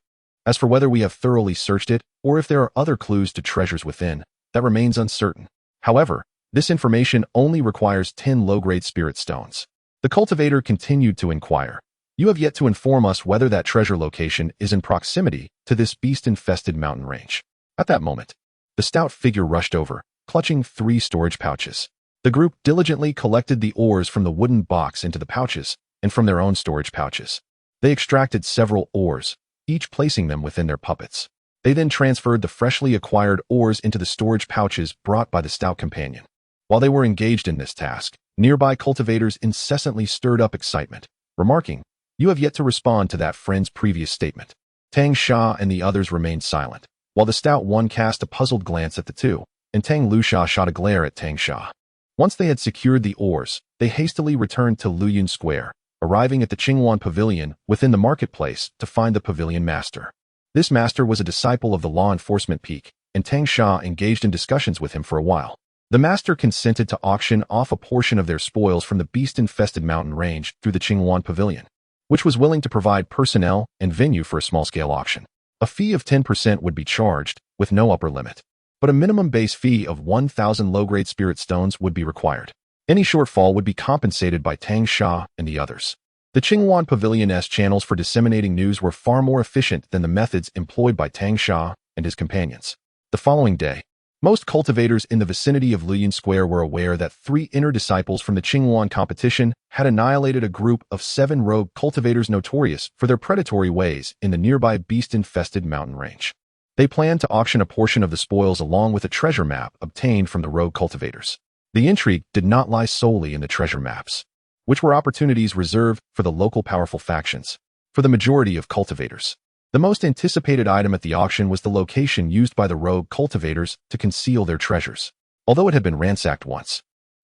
As for whether we have thoroughly searched it, or if there are other clues to treasures within, that remains uncertain. However, this information only requires 10 low-grade spirit stones. The cultivator continued to inquire. You have yet to inform us whether that treasure location is in proximity to this beast-infested mountain range. At that moment, the stout figure rushed over, clutching 3 storage pouches. The group diligently collected the ores from the wooden box into the pouches and from their own storage pouches. They extracted several ores, each placing them within their puppets. They then transferred the freshly acquired ores into the storage pouches brought by the stout companion. While they were engaged in this task, nearby cultivators incessantly stirred up excitement, remarking, "You have yet to respond to that friend's previous statement." Tang Shaqi and the others remained silent, while the stout one cast a puzzled glance at the two, and Tang Shaqi shot a glare at Tang Shaqi. Once they had secured the ores, they hastily returned to Luoyuan Square, arriving at the Qingwan Pavilion within the marketplace to find the pavilion master. This master was a disciple of the law enforcement peak, and Tang Shaqi engaged in discussions with him for a while. The master consented to auction off a portion of their spoils from the beast-infested mountain range through the Qingwan Pavilion, which was willing to provide personnel and venue for a small-scale auction. A fee of 10% would be charged, with no upper limit. But a minimum base fee of 1,000 low-grade spirit stones would be required. Any shortfall would be compensated by Tang Shaqi and the others. The Qingwan Pavilion's channels for disseminating news were far more efficient than the methods employed by Tang Shaqi and his companions. The following day, most cultivators in the vicinity of Luoyuan Square were aware that 3 inner disciples from the Qingwan competition had annihilated a group of 7 rogue cultivators notorious for their predatory ways in the nearby beast-infested mountain range. They planned to auction a portion of the spoils along with a treasure map obtained from the rogue cultivators. The intrigue did not lie solely in the treasure maps, which were opportunities reserved for the local powerful factions. For the majority of cultivators, the most anticipated item at the auction was the location used by the rogue cultivators to conceal their treasures. Although it had been ransacked once,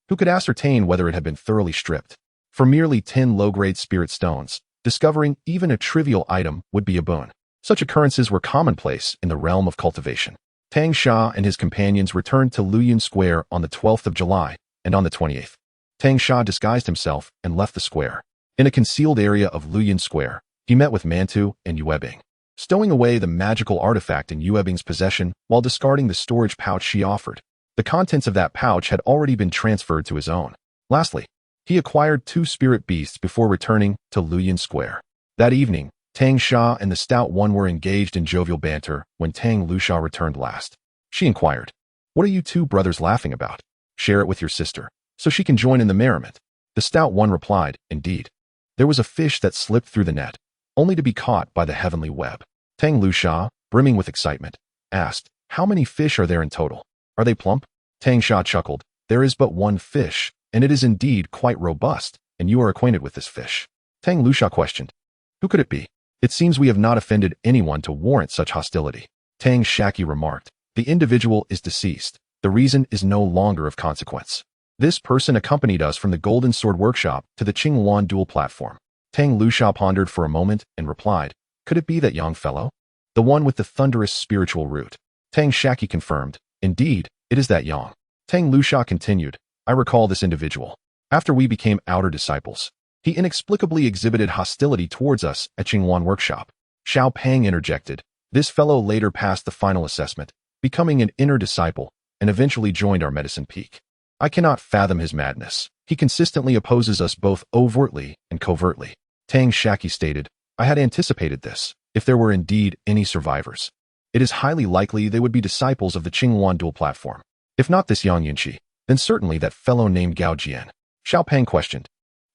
who could ascertain whether it had been thoroughly stripped? For merely 10 low-grade spirit stones, discovering even a trivial item would be a boon. Such occurrences were commonplace in the realm of cultivation. Tang Shaqi and his companions returned to Luoyuan Square on the 12th of July, and on the 28th, Tang Shaqi disguised himself and left the square. In a concealed area of Luoyuan Square, he met with Mantu and Yuebing, stowing away the magical artifact in Yuebing's possession while discarding the storage pouch she offered. The contents of that pouch had already been transferred to his own. Lastly, he acquired 2 spirit beasts before returning to Luoyuan Square. That evening, Tang Shaqi and the stout one were engaged in jovial banter when Tang Shaqi returned last. She inquired, "What are you 2 brothers laughing about? Share it with your sister, so she can join in the merriment." The stout one replied, "Indeed. There was a fish that slipped through the net, only to be caught by the heavenly web." Tang Shaqi, brimming with excitement, asked, "How many fish are there in total? Are they plump?" Tang Shaqi chuckled, "There is but one fish, and it is indeed quite robust, and you are acquainted with this fish." Tang Shaqi questioned, "Who could it be? It seems we have not offended anyone to warrant such hostility." Tang Shaqi remarked, "The individual is deceased. The reason is no longer of consequence. This person accompanied us from the Golden Sword Workshop to the Qingwan dual platform." Tang Shaqi pondered for a moment and replied, "Could it be that young fellow? The one with the thunderous spiritual root?" Tang Shaqi confirmed, "Indeed, it is that Yang." Tang Shaqi continued, "I recall this individual. After we became outer disciples, he inexplicably exhibited hostility towards us at Qingwan Workshop." Xiao Pang interjected, "This fellow later passed the final assessment, becoming an inner disciple, and eventually joined our medicine peak." I cannot fathom his madness. He consistently opposes us both overtly and covertly. Tang Shaqi stated, I had anticipated this. If there were indeed any survivors, it is highly likely they would be disciples of the Qingyuan dual platform. If not this xianxia, then certainly that fellow named Gao Jian. Xiao Peng questioned.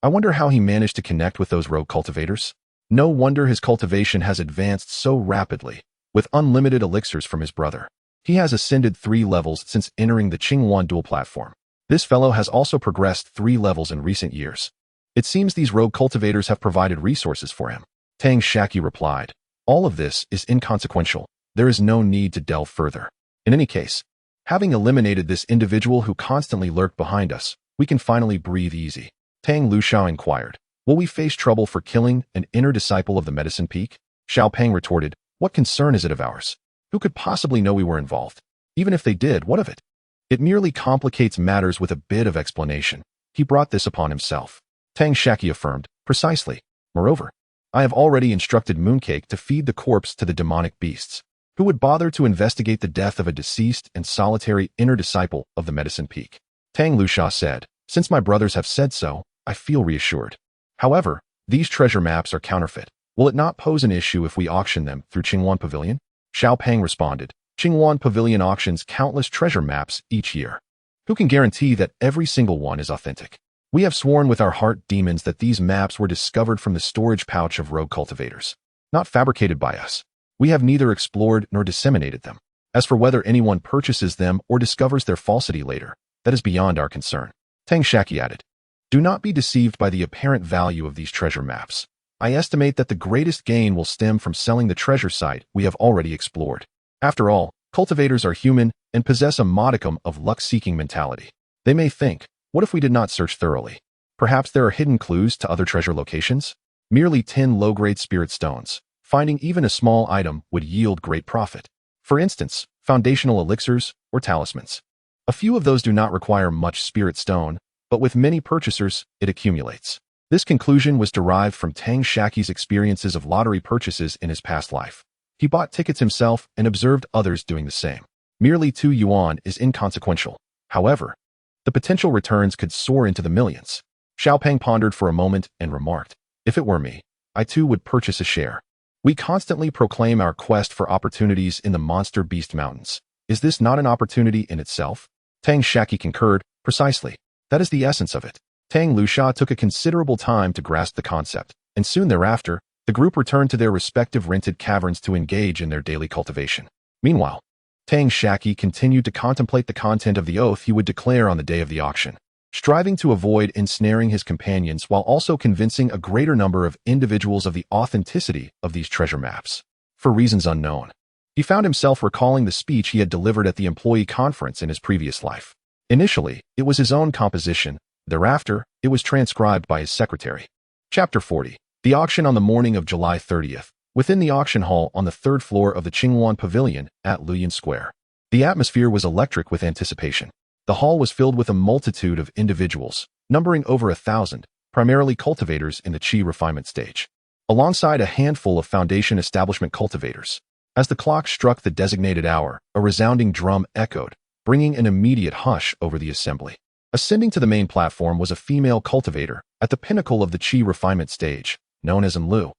I wonder how he managed to connect with those rogue cultivators. No wonder his cultivation has advanced so rapidly, with unlimited elixirs from his brother. He has ascended 3 levels since entering the Qingyuan dual platform. This fellow has also progressed 3 levels in recent years. It seems these rogue cultivators have provided resources for him. Tang Shaqi replied, all of this is inconsequential. There is no need to delve further. In any case, having eliminated this individual who constantly lurked behind us, we can finally breathe easy. Tang Lushao inquired, will we face trouble for killing an inner disciple of the Medicine Peak? Xiao Peng retorted, what concern is it of ours? Who could possibly know we were involved? Even if they did, what of it? It merely complicates matters with a bit of explanation. He brought this upon himself. Tang Shaqi affirmed, precisely. Moreover, I have already instructed Mooncake to feed the corpse to the demonic beasts. Who would bother to investigate the death of a deceased and solitary inner disciple of the Medicine Peak? Tang Lushao said, since my brothers have said so, I feel reassured. However, these treasure maps are counterfeit. Will it not pose an issue if we auction them through Qingyuan Pavilion? Xiao Peng responded, Qingyuan Pavilion auctions countless treasure maps each year. Who can guarantee that every single one is authentic? We have sworn with our heart demons that these maps were discovered from the storage pouch of rogue cultivators, not fabricated by us. We have neither explored nor disseminated them. As for whether anyone purchases them or discovers their falsity later, that is beyond our concern. Tang Shaqi added, do not be deceived by the apparent value of these treasure maps. I estimate that the greatest gain will stem from selling the treasure site we have already explored. After all, cultivators are human and possess a modicum of luck-seeking mentality. They may think, what if we did not search thoroughly? Perhaps there are hidden clues to other treasure locations? Merely 10 low-grade spirit stones. Finding even a small item would yield great profit. For instance, foundational elixirs or talismans. A few of those do not require much spirit stone, but with many purchasers, it accumulates. This conclusion was derived from Tang Shaqi's experiences of lottery purchases in his past life. He bought tickets himself and observed others doing the same. Merely 2 yuan is inconsequential. However, the potential returns could soar into the millions. Xiao Peng pondered for a moment and remarked, if it were me, I too would purchase a share. We constantly proclaim our quest for opportunities in the monster beast mountains. Is this not an opportunity in itself? Tang Shaqi concurred, precisely. That is the essence of it. Tang Lushao took a considerable time to grasp the concept, and soon thereafter, the group returned to their respective rented caverns to engage in their daily cultivation. Meanwhile, Tang Shaqi continued to contemplate the content of the oath he would declare on the day of the auction, striving to avoid ensnaring his companions while also convincing a greater number of individuals of the authenticity of these treasure maps. For reasons unknown, he found himself recalling the speech he had delivered at the employee conference in his previous life. Initially, it was his own composition. Thereafter, it was transcribed by his secretary. Chapter 40. The auction on the morning of July 30th, within the auction hall on the 3rd floor of the Qingyuan Pavilion at Luyan Square. The atmosphere was electric with anticipation. The hall was filled with a multitude of individuals, numbering over 1,000, primarily cultivators in the Qi refinement stage, alongside a handful of Foundation establishment cultivators. As the clock struck the designated hour, a resounding drum echoed, bringing an immediate hush over the assembly. Ascending to the main platform was a female cultivator at the pinnacle of the Qi refinement stage, known as Enlu,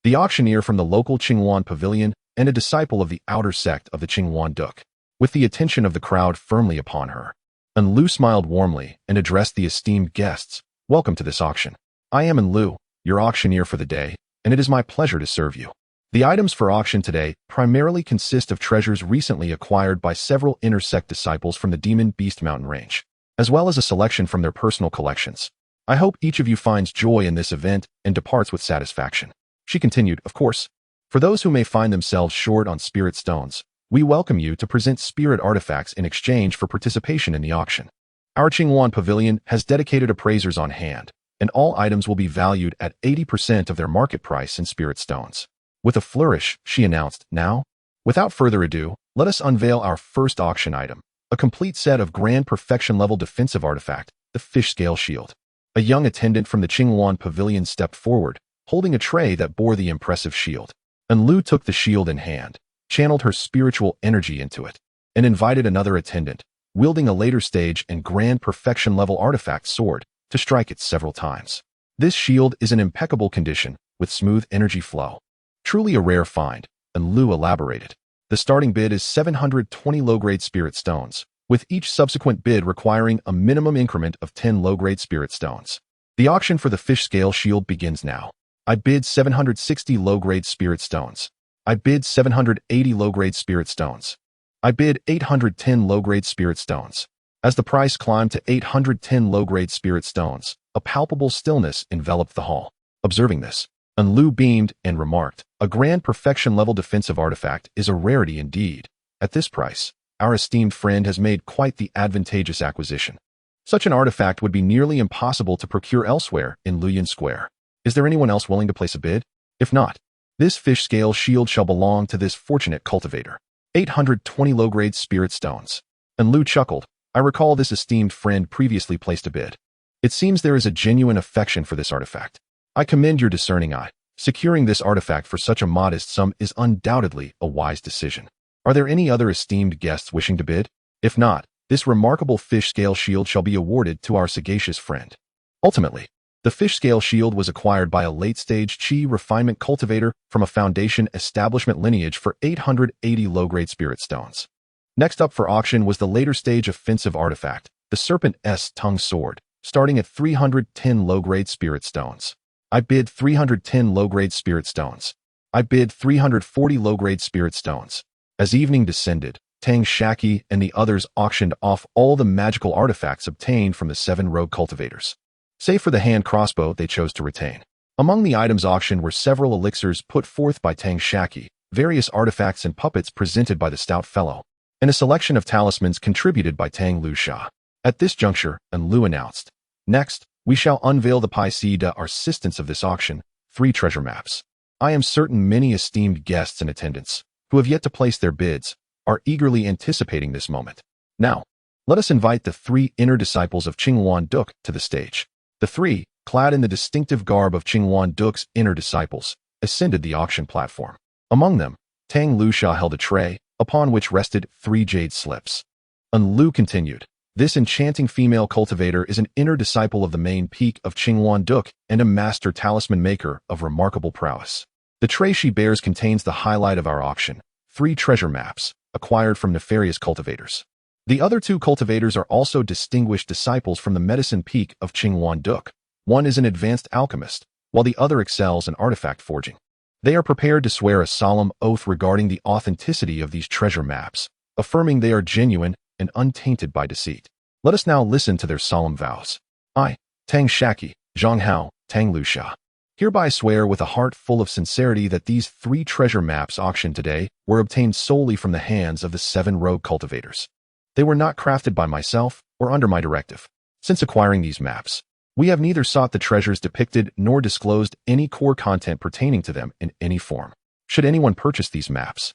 the auctioneer from the local Qingyuan Pavilion and a disciple of the outer sect of the Qingyuan Duke. With the attention of the crowd firmly upon her, Enlu smiled warmly and addressed the esteemed guests. Welcome to this auction. I am Enlu, your auctioneer for the day, and it is my pleasure to serve you. The items for auction today primarily consist of treasures recently acquired by several inner sect disciples from the Demon Beast Mountain range, as well as a selection from their personal collections. I hope each of you finds joy in this event and departs with satisfaction. She continued, of course, for those who may find themselves short on spirit stones, we welcome you to present spirit artifacts in exchange for participation in the auction. Our Qingyuan Pavilion has dedicated appraisers on hand, and all items will be valued at 80% of their market price in spirit stones. With a flourish, she announced, now, without further ado, let us unveil our first auction item, a complete set of grand perfection level defensive artifact, the fish scale shield. A young attendant from the Qingyuan Pavilion stepped forward, holding a tray that bore the impressive shield. Enlu took the shield in hand, channeled her spiritual energy into it, and invited another attendant, wielding a later stage and grand perfection level artifact sword to strike it several times. This shield is in impeccable condition with smooth energy flow. Truly a rare find, and Lu elaborated. The starting bid is 720 low-grade spirit stones, with each subsequent bid requiring a minimum increment of 10 low-grade spirit stones. The auction for the fish scale shield begins now. I bid 760 low-grade spirit stones. I bid 780 low-grade spirit stones. I bid 810 low-grade spirit stones. As the price climbed to 810 low-grade spirit stones, a palpable stillness enveloped the hall. Observing this, Lu beamed and remarked, "A grand perfection-level defensive artifact is a rarity indeed. At this price, our esteemed friend has made quite the advantageous acquisition. Such an artifact would be nearly impossible to procure elsewhere in Luyan Square. Is there anyone else willing to place a bid? If not, this fish-scale shield shall belong to this fortunate cultivator. 820 low-grade spirit stones." And Lu chuckled. "I recall this esteemed friend previously placed a bid. It seems there is a genuine affection for this artifact. I commend your discerning eye. Securing this artifact for such a modest sum is undoubtedly a wise decision. Are there any other esteemed guests wishing to bid? If not, this remarkable fish-scale shield shall be awarded to our sagacious friend." Ultimately, the fish-scale shield was acquired by a late-stage chi refinement cultivator from a foundation establishment lineage for 880 low-grade spirit stones. Next up for auction was the later-stage offensive artifact, the Serpent S Tongue Sword, starting at 310 low-grade spirit stones. I bid 310 low-grade spirit stones. I bid 340 low-grade spirit stones. As evening descended, Tang Shaqi and the others auctioned off all the magical artifacts obtained from the 7 rogue cultivators. Save for the hand crossbow they chose to retain. Among the items auctioned were several elixirs put forth by Tang Shaqi, various artifacts and puppets presented by the stout fellow, and a selection of talismans contributed by Tang Luxia. At this juncture, Lu announced, "Next, we shall unveil the piece de assistance of this auction, 3 treasure maps. I am certain many esteemed guests in attendance, who have yet to place their bids, are eagerly anticipating this moment. Now, let us invite the 3 inner disciples of Qinghuan Duk to the stage." The 3, clad in the distinctive garb of Qinghuan Duk's inner disciples, ascended the auction platform. Among them, Tang Luxia held a tray, upon which rested 3 jade slips. Lu continued, "This enchanting female cultivator is an inner disciple of the main peak of Qinghuan Duk and a master talisman maker of remarkable prowess. The tray she bears contains the highlight of our auction, 3 treasure maps, acquired from nefarious cultivators. The other 2 cultivators are also distinguished disciples from the medicine peak of Qinghuan Duk. One is an advanced alchemist, while the other excels in artifact forging. They are prepared to swear a solemn oath regarding the authenticity of these treasure maps, affirming they are genuine and untainted by deceit. Let us now listen to their solemn vows. I, Tang Shaqi, Zhonghao, Tang Luxia, hereby swear with a heart full of sincerity that these 3 treasure maps auctioned today were obtained solely from the hands of the 7 rogue cultivators. They were not crafted by myself or under my directive. Since acquiring these maps, we have neither sought the treasures depicted nor disclosed any core content pertaining to them in any form. Should anyone purchase these maps,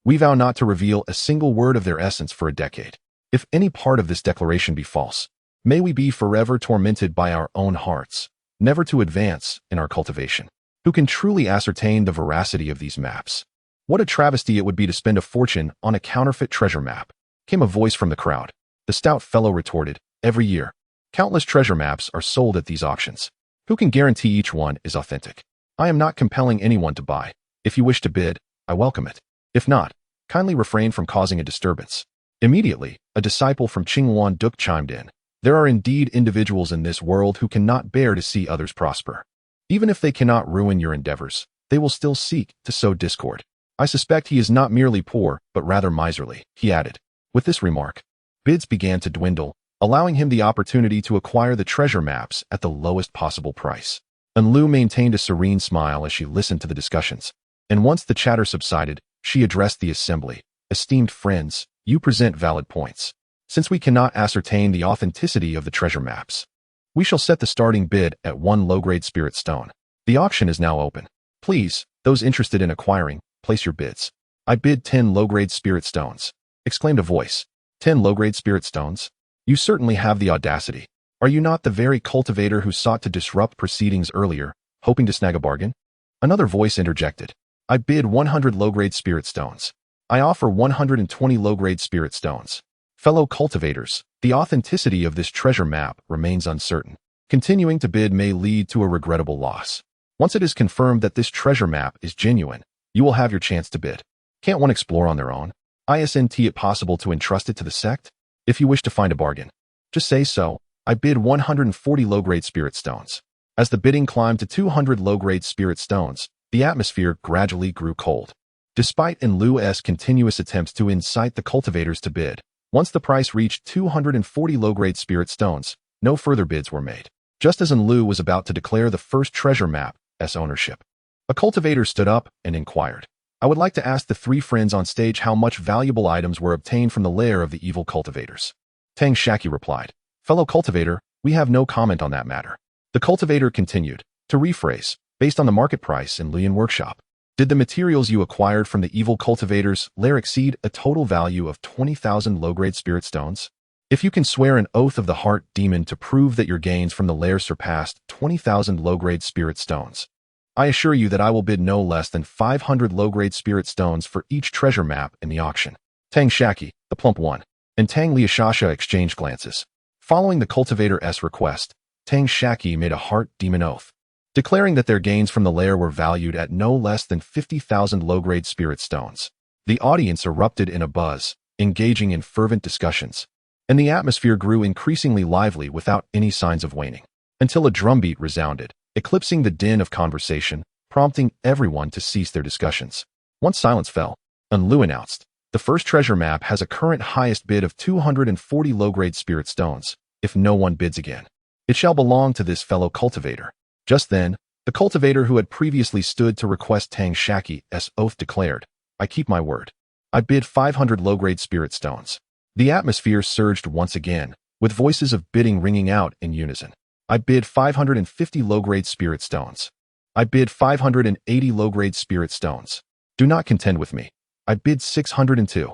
we vow not to reveal a single word of their essence for a decade. If any part of this declaration be false, may we be forever tormented by our own hearts, never to advance in our cultivation. Who can truly ascertain the veracity of these maps? What a travesty it would be to spend a fortune on a counterfeit treasure map," came a voice from the crowd. The stout fellow retorted, "Every year, countless treasure maps are sold at these auctions. Who can guarantee each one is authentic? I am not compelling anyone to buy. If you wish to bid, I welcome it. If not, kindly refrain from causing a disturbance." Immediately, a disciple from Qinghuan Duk chimed in. "There are indeed individuals in this world who cannot bear to see others prosper. Even if they cannot ruin your endeavors, they will still seek to sow discord. I suspect he is not merely poor, but rather miserly," he added. With this remark, bids began to dwindle, allowing him the opportunity to acquire the treasure maps at the lowest possible price. Lu maintained a serene smile as she listened to the discussions, and once the chatter subsided, she addressed the assembly. "Esteemed friends, you present valid points. Since we cannot ascertain the authenticity of the treasure maps, we shall set the starting bid at 1 low-grade spirit stone. The auction is now open. Please, those interested in acquiring, place your bids." "I bid 10 low-grade spirit stones," exclaimed a voice. 10 low-grade spirit stones? You certainly have the audacity. Are you not the very cultivator who sought to disrupt proceedings earlier, hoping to snag a bargain?" Another voice interjected. "I bid 100 low-grade spirit stones. I offer 120 low-grade spirit stones." Fellow cultivators, the authenticity of this treasure map remains uncertain. Continuing to bid may lead to a regrettable loss. Once it is confirmed that this treasure map is genuine, you will have your chance to bid. Can't one explore on their own? Isn't it possible to entrust it to the sect? If you wish to find a bargain, just say so. I bid 140 low-grade spirit stones. As the bidding climbed to 200 low-grade spirit stones, the atmosphere gradually grew cold. Despite Enlu's continuous attempts to incite the cultivators to bid, once the price reached 240 low-grade spirit stones, no further bids were made. Just as Enlu was about to declare the first treasure map's ownership, a cultivator stood up and inquired, I would like to ask the three friends on stage how much valuable items were obtained from the lair of the evil cultivators. Tang Shaqi replied, Fellow cultivator, we have no comment on that matter. The cultivator continued, to rephrase, based on the market price in Luyan workshop, did the materials you acquired from the evil cultivator's lair exceed a total value of 20,000 low-grade spirit stones? If you can swear an oath of the heart demon to prove that your gains from the lair surpassed 20,000 low-grade spirit stones, I assure you that I will bid no less than 500 low-grade spirit stones for each treasure map in the auction. Tang Shaqi, the plump one, and Tang Xianxia exchanged glances. Following the cultivator's request, Tang Shaqi made a heart demon oath, declaring that their gains from the lair were valued at no less than 50,000 low-grade spirit stones. The audience erupted in a buzz, engaging in fervent discussions, and the atmosphere grew increasingly lively without any signs of waning, until a drumbeat resounded, eclipsing the din of conversation, prompting everyone to cease their discussions. Once silence fell, Enlu announced, the first treasure map has a current highest bid of 240 low-grade spirit stones. If no one bids again, it shall belong to this fellow cultivator. Just then, the cultivator who had previously stood to request Tang Shaqi's oath declared, I keep my word. I bid 500 low-grade spirit stones. The atmosphere surged once again, with voices of bidding ringing out in unison. I bid 550 low-grade spirit stones. I bid 580 low-grade spirit stones. Do not contend with me. I bid 602.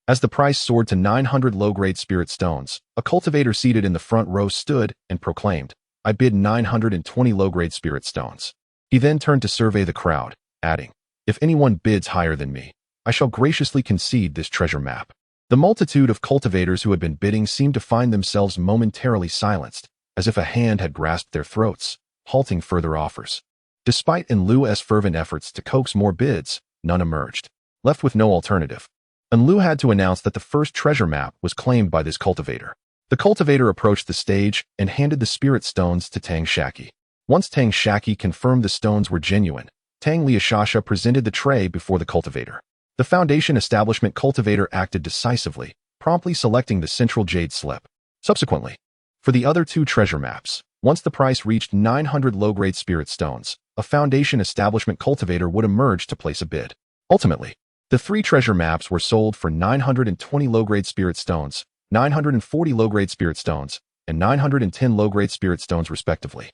As the price soared to 900 low-grade spirit stones, a cultivator seated in the front row stood and proclaimed, I bid 920 low-grade spirit stones. He then turned to survey the crowd, adding, if anyone bids higher than me, I shall graciously concede this treasure map. The multitude of cultivators who had been bidding seemed to find themselves momentarily silenced, as if a hand had grasped their throats, halting further offers. Despite Enlu's fervent efforts to coax more bids, none emerged. Left with no alternative, Enlu had to announce that the first treasure map was claimed by this cultivator. The cultivator approached the stage and handed the spirit stones to Tang Shaqi. Once Tang Shaqi confirmed the stones were genuine, Tang Xianxia presented the tray before the cultivator. The Foundation Establishment cultivator acted decisively, promptly selecting the central jade slip. Subsequently, for the other two treasure maps, once the price reached 900 low-grade spirit stones, a Foundation Establishment cultivator would emerge to place a bid. Ultimately, the three treasure maps were sold for 920 low-grade spirit stones, 940 low-grade spirit stones, and 910 low-grade spirit stones respectively.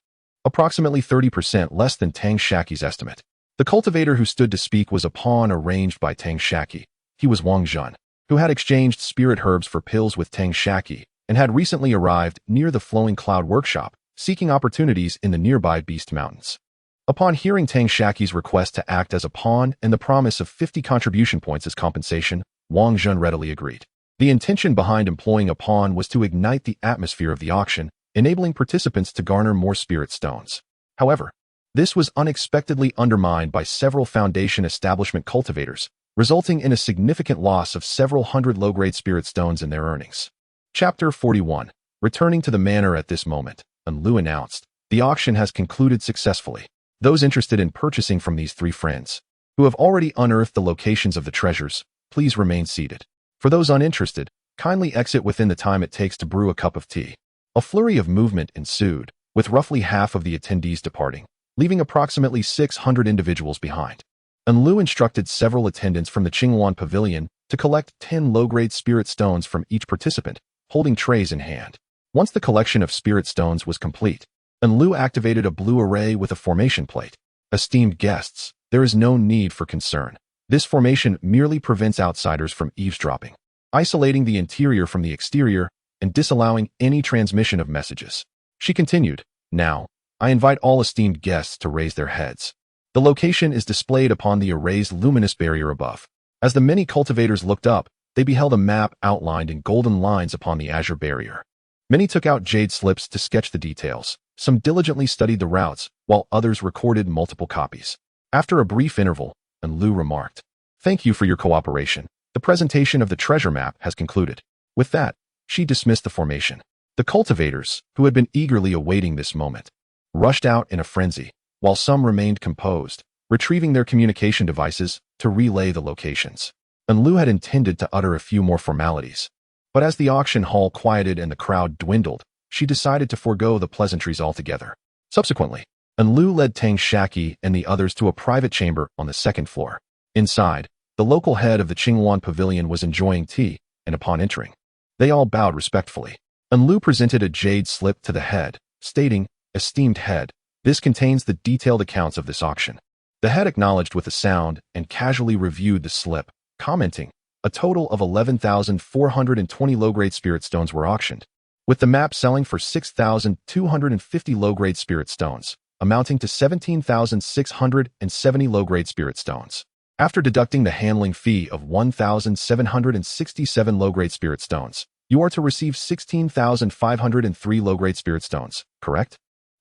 Approximately 30% less than Tang Shaqi's estimate. The cultivator who stood to speak was a pawn arranged by Tang Shaqi. He was Wang Jun, who had exchanged spirit herbs for pills with Tang Shaqi and had recently arrived near the Flowing Cloud workshop, seeking opportunities in the nearby Beast Mountains. Upon hearing Tang Shaqi's request to act as a pawn and the promise of 50 contribution points as compensation, Wang Jun readily agreed. The intention behind employing a pawn was to ignite the atmosphere of the auction, enabling participants to garner more spirit stones. However, this was unexpectedly undermined by several Foundation Establishment cultivators, resulting in a significant loss of several hundred low-grade spirit stones in their earnings. Chapter 41. Returning to the manor at this moment, Enlu announced, the auction has concluded successfully. Those interested in purchasing from these three friends, who have already unearthed the locations of the treasures, please remain seated. For those uninterested, kindly exit within the time it takes to brew a cup of tea. A flurry of movement ensued, with roughly half of the attendees departing, leaving approximately 600 individuals behind. Enlu instructed several attendants from the Qinghuan Pavilion to collect 10 low-grade spirit stones from each participant, holding trays in hand. Once the collection of spirit stones was complete, Enlu activated a blue array with a formation plate. Esteemed guests, there is no need for concern. This formation merely prevents outsiders from eavesdropping, isolating the interior from the exterior and disallowing any transmission of messages. She continued, now, I invite all esteemed guests to raise their heads. The location is displayed upon the array's luminous barrier above. As the many cultivators looked up, they beheld a map outlined in golden lines upon the azure barrier. Many took out jade slips to sketch the details. Some diligently studied the routes, while others recorded multiple copies. After a brief interval, Enlu remarked, "Thank you for your cooperation. The presentation of the treasure map has concluded." With that, she dismissed the formation. The cultivators, who had been eagerly awaiting this moment, rushed out in a frenzy, while some remained composed, retrieving their communication devices to relay the locations. Enlu had intended to utter a few more formalities, but as the auction hall quieted and the crowd dwindled, she decided to forego the pleasantries altogether. Subsequently, Enlu led Tang Shaqi and the others to a private chamber on the second floor. Inside, the local head of the Qingyuan Pavilion was enjoying tea, and upon entering, they all bowed respectfully. Enlu presented a jade slip to the head, stating, "Esteemed head, this contains the detailed accounts of this auction." The head acknowledged with a sound and casually reviewed the slip, commenting, "A total of 11,420 low-grade spirit stones were auctioned, with the map selling for 6,250 low-grade spirit stones, amounting to 17,670 low-grade spirit stones. After deducting the handling fee of 1,767 low-grade spirit stones, you are to receive 16,503 low-grade spirit stones, correct?"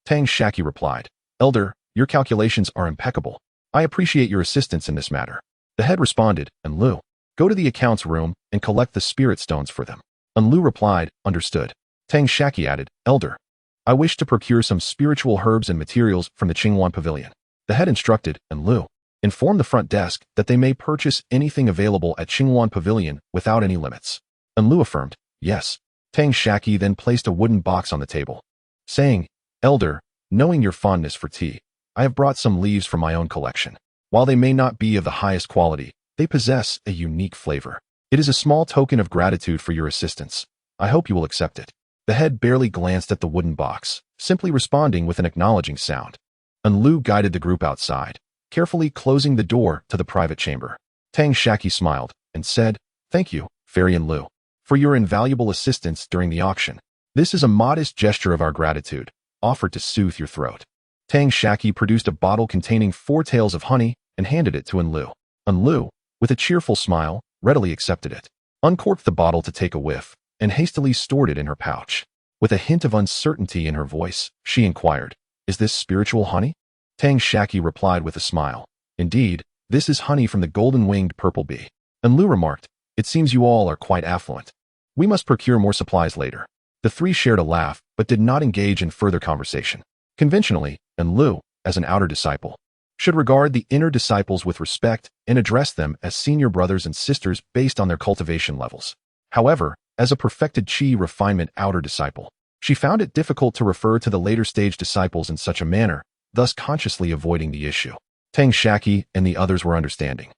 Tang Shaqi replied, "Elder, your calculations are impeccable. I appreciate your assistance in this matter." The head responded, "Enlu, go to the accounts room and collect the spirit stones for them." Enlu replied, "Understood." Tang Shaqi added, "Elder, I wish to procure some spiritual herbs and materials from the Qingyuan Pavilion." The head instructed, "Enlu, inform the front desk that they may purchase anything available at Qingyuan Pavilion without any limits." Enlu affirmed, "Yes." Tang Shaqi then placed a wooden box on the table, saying, "Elder, knowing your fondness for tea, I have brought some leaves from my own collection. While they may not be of the highest quality, they possess a unique flavor. It is a small token of gratitude for your assistance. I hope you will accept it." The head barely glanced at the wooden box, simply responding with an acknowledging sound. Enlu guided the group outside, carefully closing the door to the private chamber. Tang Shaqi smiled and said, "Thank you, Fairy Enlu, for your invaluable assistance during the auction. This is a modest gesture of our gratitude, offered to soothe your throat." Tang Shaqi produced a bottle containing 4 taels of honey and handed it to Enlu. Enlu, with a cheerful smile, readily accepted it, uncorked the bottle to take a whiff, and hastily stored it in her pouch. With a hint of uncertainty in her voice, she inquired, "Is this spiritual honey?" Tang Shaqi replied with a smile, "Indeed, this is honey from the golden-winged purple bee." Enlu remarked, "It seems you all are quite affluent. We must procure more supplies later." The three shared a laugh, but did not engage in further conversation. Conventionally, Enlu, as an outer disciple, should regard the inner disciples with respect and address them as senior brothers and sisters based on their cultivation levels. However, as a perfected Qi refinement outer disciple, she found it difficult to refer to the later stage disciples in such a manner, thus consciously avoiding the issue. Tang Shaqi and the others were understanding,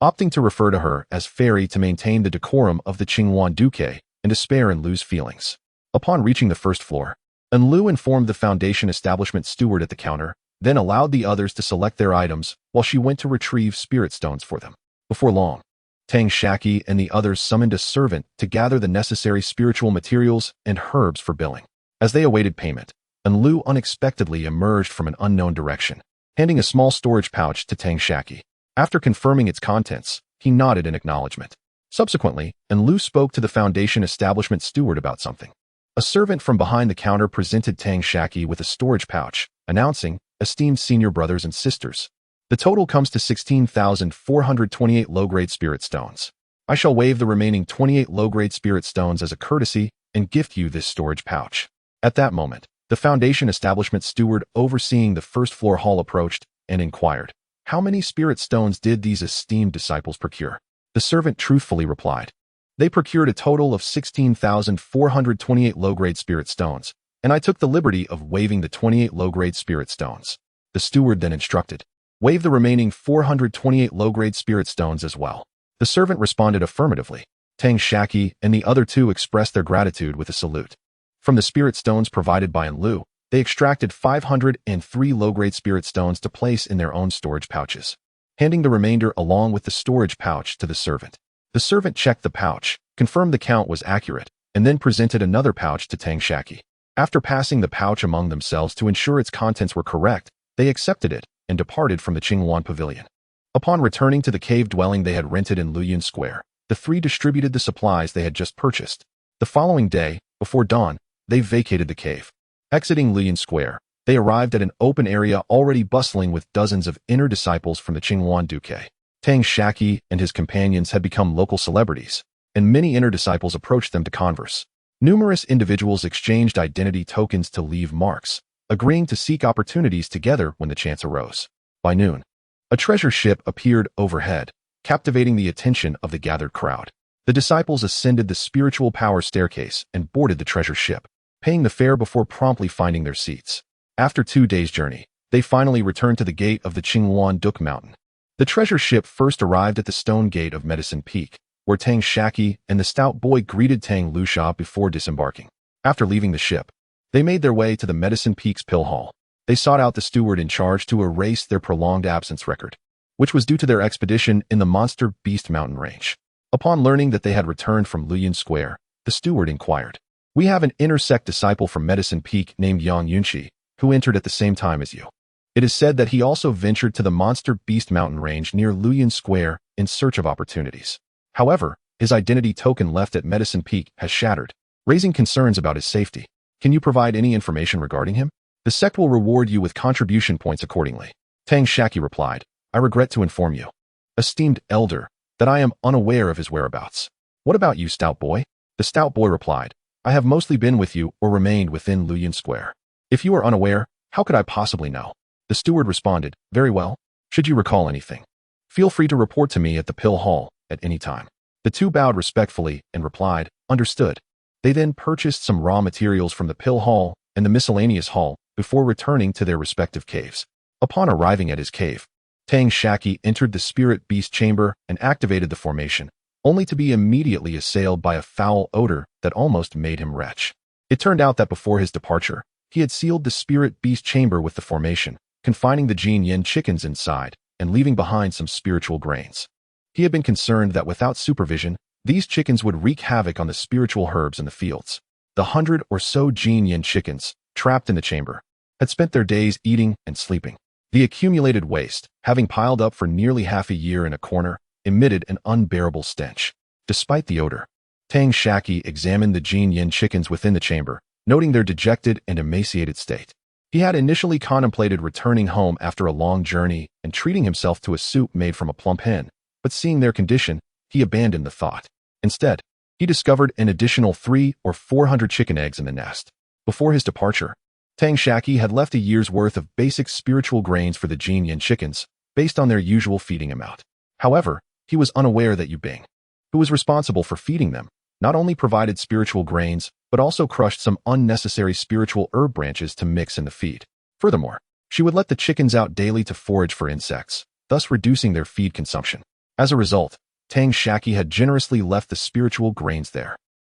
opting to refer to her as Fairy to maintain the decorum of the Qingyuan Duque and to spare Enlu's feelings. Upon reaching the first floor, Enlu informed the Foundation establishment steward at the counter, then allowed the others to select their items while she went to retrieve spirit stones for them. Before long, Tang Shaqi and the others summoned a servant to gather the necessary spiritual materials and herbs for billing. As they awaited payment, Enlu unexpectedly emerged from an unknown direction, handing a small storage pouch to Tang Shaqi. After confirming its contents, he nodded in acknowledgement. Subsequently, Enlu spoke to the Foundation establishment steward about something. A servant from behind the counter presented Tang Shaqi with a storage pouch, announcing, "Esteemed senior brothers and sisters, the total comes to 16,428 low-grade spirit stones. I shall waive the remaining 28 low-grade spirit stones as a courtesy and gift you this storage pouch." At that moment, the Foundation establishment steward overseeing the first-floor hall approached and inquired, "How many spirit stones did these esteemed disciples procure?" The servant truthfully replied, "They procured a total of 16,428 low-grade spirit stones, and I took the liberty of waiving the 28 low-grade spirit stones." The steward then instructed, "Waive the remaining 428 low-grade spirit stones as well." The servant responded affirmatively. Tang Shaqi and the other two expressed their gratitude with a salute. From the spirit stones provided by Enlu, they extracted 503 low-grade spirit stones to place in their own storage pouches, handing the remainder along with the storage pouch to the servant. The servant checked the pouch, confirmed the count was accurate, and then presented another pouch to Tang Shaqi. After passing the pouch among themselves to ensure its contents were correct, they accepted it and departed from the Qingyuan Pavilion. Upon returning to the cave dwelling they had rented in Luoyun Square, The three distributed the supplies they had just purchased. The following day, before dawn, they vacated the cave. Exiting Lian Square, they arrived at an open area already bustling with dozens of inner disciples from the Qingyuan Duque. Tang Shaqi and his companions had become local celebrities, and many inner disciples approached them to converse. Numerous individuals exchanged identity tokens to leave marks, agreeing to seek opportunities together when the chance arose. By noon, a treasure ship appeared overhead, captivating the attention of the gathered crowd. The disciples ascended the spiritual power staircase and boarded the treasure ship, paying the fare before promptly finding their seats. After 2 days' journey, they finally returned to the gate of the Qingyuan Duque Mountain. The treasure ship first arrived at the stone gate of Medicine Peak, where Tang Shaqi and the stout boy greeted Tang Lusha before disembarking. After leaving the ship, they made their way to the Medicine Peak's pill hall. They sought out the steward in charge to erase their prolonged absence record, which was due to their expedition in the Monster Beast mountain range. Upon learning that they had returned from Lian Square, the steward inquired, "We have an intersect disciple from Medicine Peak named xianxia, who entered at the same time as you. It is said that he also ventured to the Monster Beast mountain range near Lian Square in search of opportunities. However, his identity token left at Medicine Peak has shattered, raising concerns about his safety. Can you provide any information regarding him? The sect will reward you with contribution points accordingly." Tang Shaqi replied, "I regret to inform you, esteemed elder, that I am unaware of his whereabouts. What about you, stout boy?" The stout boy replied, "I have mostly been with you or remained within Lian Square. If you are unaware, how could I possibly know?" The steward responded, "Very well. Should you recall anything, feel free to report to me at the pill hall at any time." The two bowed respectfully and replied, "Understood." They then purchased some raw materials from the pill hall and the miscellaneous hall before returning to their respective caves. Upon arriving at his cave, Tang Shaqi entered the spirit beast chamber and activated the formation, only to be immediately assailed by a foul odor that almost made him retch. It turned out that before his departure, he had sealed the spirit beast chamber with the formation, confining the Jin Yin chickens inside and leaving behind some spiritual grains. He had been concerned that without supervision, these chickens would wreak havoc on the spiritual herbs in the fields. The 100 or so Jin Yin chickens, trapped in the chamber, had spent their days eating and sleeping. The accumulated waste, having piled up for nearly half a year in a corner, emitted an unbearable stench. Despite the odor, Tang Shaqi examined the Jin Yin chickens within the chamber, noting their dejected and emaciated state. He had initially contemplated returning home after a long journey and treating himself to a soup made from a plump hen, but seeing their condition, he abandoned the thought. Instead, he discovered an additional 300 or 400 chicken eggs in the nest. Before his departure, Tang Shaqi had left a year's worth of basic spiritual grains for the Jin Yin chickens, based on their usual feeding amount. However, he was unaware that Yu Bing, who was responsible for feeding them, not only provided spiritual grains, but also crushed some unnecessary spiritual herb branches to mix in the feed. Furthermore, she would let the chickens out daily to forage for insects, thus reducing their feed consumption. As a result, Tang Shaqi had generously left the spiritual grains there.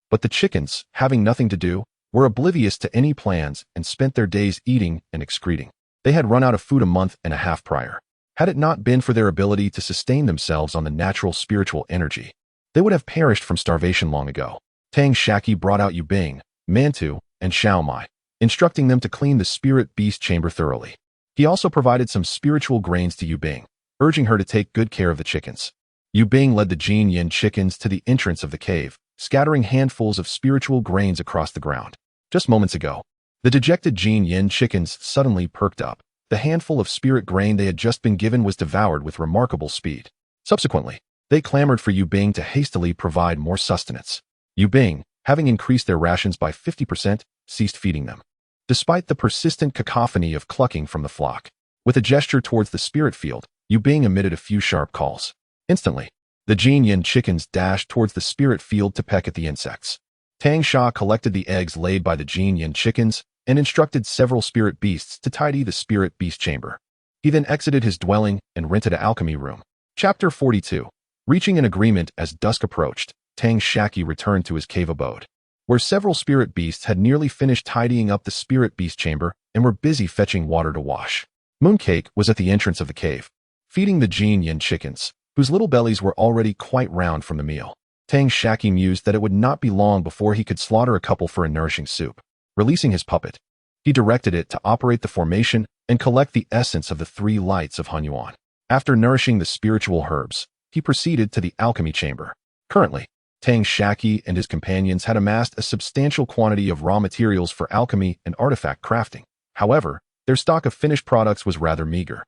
But the chickens, having nothing to do, were oblivious to any plans and spent their days eating and excreting. They had run out of food a month and a half prior. Had it not been for their ability to sustain themselves on the natural spiritual energy, they would have perished from starvation long ago. Tang Shaqi brought out Yu Bing, Mantu, and Xiaomai, instructing them to clean the spirit beast chamber thoroughly. He also provided some spiritual grains to Yu Bing, urging her to take good care of the chickens. Yu Bing led the Jin Yin chickens to the entrance of the cave, scattering handfuls of spiritual grains across the ground. Just moments ago, the dejected Jin Yin chickens suddenly perked up. The handful of spirit grain they had just been given was devoured with remarkable speed. Subsequently, they clamored for Yu Bing to hastily provide more sustenance. Yu Bing, having increased their rations by 50%, ceased feeding them. Despite the persistent cacophony of clucking from the flock, with a gesture towards the spirit field, Yu Bing emitted a few sharp calls. Instantly, the Jin Yin chickens dashed towards the spirit field to peck at the insects. Tang Shaqi collected the eggs laid by the Jin Yin chickens and instructed several spirit beasts to tidy the spirit beast chamber. He then exited his dwelling and rented an alchemy room. Chapter 42. Reaching an agreement as dusk approached, Tang Shaqi returned to his cave abode, where several spirit beasts had nearly finished tidying up the spirit beast chamber and were busy fetching water to wash. Mooncake was at the entrance of the cave, feeding the Jin Yin chickens, whose little bellies were already quite round from the meal. Tang Shaqi mused that it would not be long before he could slaughter a couple for a nourishing soup. Releasing his puppet, he directed it to operate the formation and collect the essence of the 3 lights of Hunyuan. After nourishing the spiritual herbs, he proceeded to the alchemy chamber. Currently, Tang Shaqi and his companions had amassed a substantial quantity of raw materials for alchemy and artifact crafting. However, their stock of finished products was rather meager,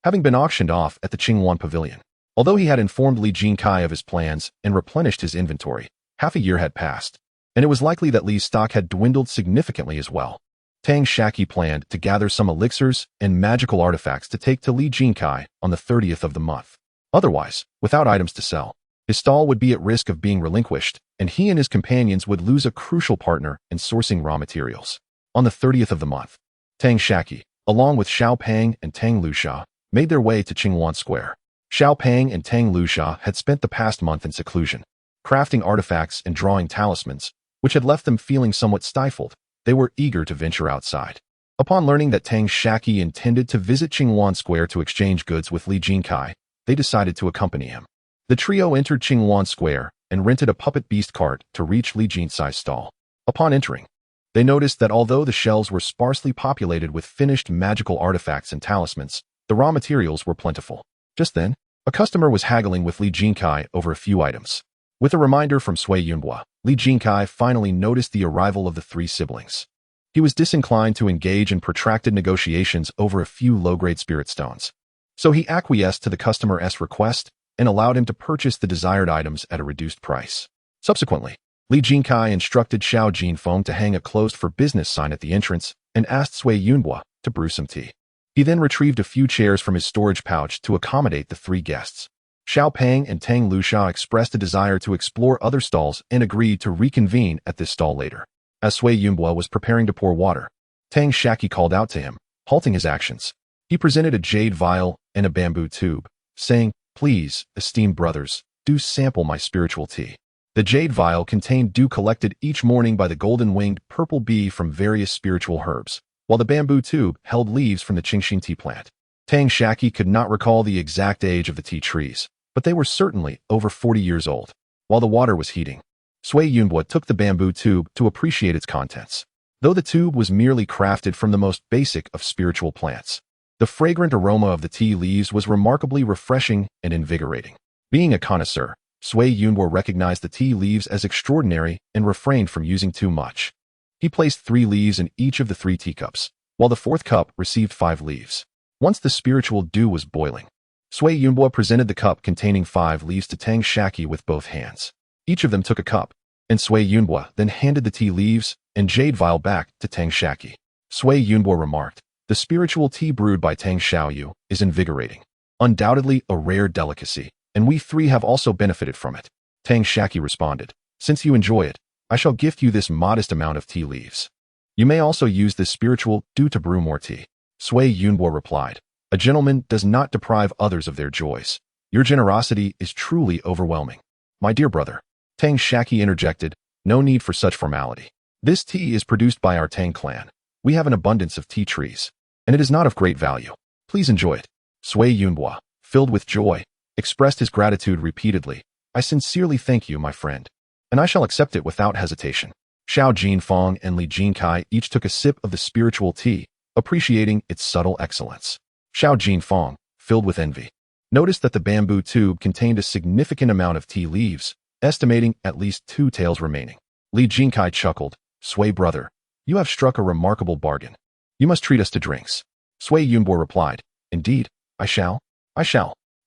having been auctioned off at the Qingwan Pavilion. Although he had informed Li Jinkai of his plans and replenished his inventory, half a year had passed, and it was likely that Li's stock had dwindled significantly as well. Tang Shaqi planned to gather some elixirs and magical artifacts to take to Li Jinkai on the 30th of the month. Otherwise, without items to sell, his stall would be at risk of being relinquished, and he and his companions would lose a crucial partner in sourcing raw materials. On the 30th of the month, Tang Shaqi, along with Xiao Pang and Tang Lusha, made their way to Qingwan Square. Xiao Pang and Tang Lusha had spent the past month in seclusion, crafting artifacts and drawing talismans, which had left them feeling somewhat stifled. They were eager to venture outside. Upon learning that Tang Shaqi intended to visit Qingwan Square to exchange goods with Li Jinkai, they decided to accompany him. The trio entered Qingwan Square and rented a puppet beast cart to reach Li Jinkai's stall. Upon entering, they noticed that although the shelves were sparsely populated with finished magical artifacts and talismans, the raw materials were plentiful. Just then, a customer was haggling with Li Jinkai over a few items. With a reminder from Sui Yunhua, Li Jinkai finally noticed the arrival of the three siblings. He was disinclined to engage in protracted negotiations over a few low-grade spirit stones. So he acquiesced to the customer's request and allowed him to purchase the desired items at a reduced price. Subsequently, Li Jinkai instructed Xiao Jinfeng to hang a closed for business sign at the entrance and asked Sui Yunhua to brew some tea. He then retrieved a few chairs from his storage pouch to accommodate the three guests. Xiao Pang and Tang Lusha expressed a desire to explore other stalls and agreed to reconvene at this stall later. As Sui Yunhua was preparing to pour water, Tang Shaqi called out to him, halting his actions. He presented a jade vial and a bamboo tube, saying, "Please, esteemed brothers, do sample my spiritual tea." The jade vial contained dew collected each morning by the golden-winged purple bee from various spiritual herbs, while the bamboo tube held leaves from the Qingxin tea plant. Tang Shaqi could not recall the exact age of the tea trees, but they were certainly over 40 years old. While the water was heating, Sui Yunhua took the bamboo tube to appreciate its contents. Though the tube was merely crafted from the most basic of spiritual plants, the fragrant aroma of the tea leaves was remarkably refreshing and invigorating. Being a connoisseur, Sui Yunhua recognized the tea leaves as extraordinary and refrained from using too much. He placed 3 leaves in each of the 3 teacups, while the 4th cup received 5 leaves. Once the spiritual dew was boiling, Sui Yunhua presented the cup containing 5 leaves to Tang Shaqi with both hands. Each of them took a cup, and Sui Yunhua then handed the tea leaves and jade vial back to Tang Shaqi. Sui Yunhua remarked, "The spiritual tea brewed by Tang Xiaoyu is invigorating. Undoubtedly a rare delicacy, and we 3 have also benefited from it." Tang Shaqi responded, "Since you enjoy it, I shall gift you this modest amount of tea leaves. You may also use this spiritual dew to brew more tea." Sui Yunhua replied, "A gentleman does not deprive others of their joys. Your generosity is truly overwhelming." "My dear brother," Tang Shaqi interjected, "no need for such formality. This tea is produced by our Tang clan. We have an abundance of tea trees, and it is not of great value. Please enjoy it." Sui Yunhua, filled with joy, expressed his gratitude repeatedly. "I sincerely thank you, my friend, and I shall accept it without hesitation." Xiao Jinfeng and Li Jinkai each took a sip of the spiritual tea, appreciating its subtle excellence. Xiao Jinfeng, filled with envy, noticed that the bamboo tube contained a significant amount of tea leaves, estimating at least 2 taels remaining. Li Jinkai chuckled, "Sui brother, you have struck a remarkable bargain. You must treat us to drinks." Sui Yunhua replied, "Indeed, I shall."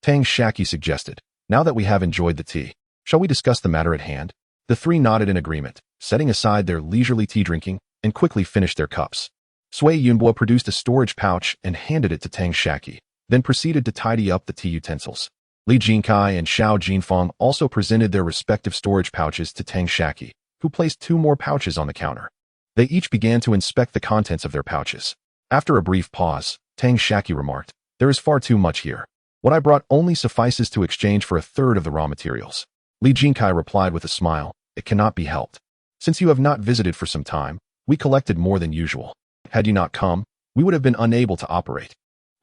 Tang Shaqi suggested, "Now that we have enjoyed the tea, shall we discuss the matter at hand?" The 3 nodded in agreement, setting aside their leisurely tea drinking, and quickly finished their cups. Sui Yunhua produced a storage pouch and handed it to Tang Shaqi, then proceeded to tidy up the tea utensils. Li Jinkai and Xiao Jinfeng also presented their respective storage pouches to Tang Shaqi, who placed 2 more pouches on the counter. They each began to inspect the contents of their pouches. After a brief pause, Tang Shaqi remarked, "There is far too much here. What I brought only suffices to exchange for 1/3 of the raw materials." Li Jinkai replied with a smile, "It cannot be helped. Since you have not visited for some time, we collected more than usual. Had you not come, we would have been unable to operate.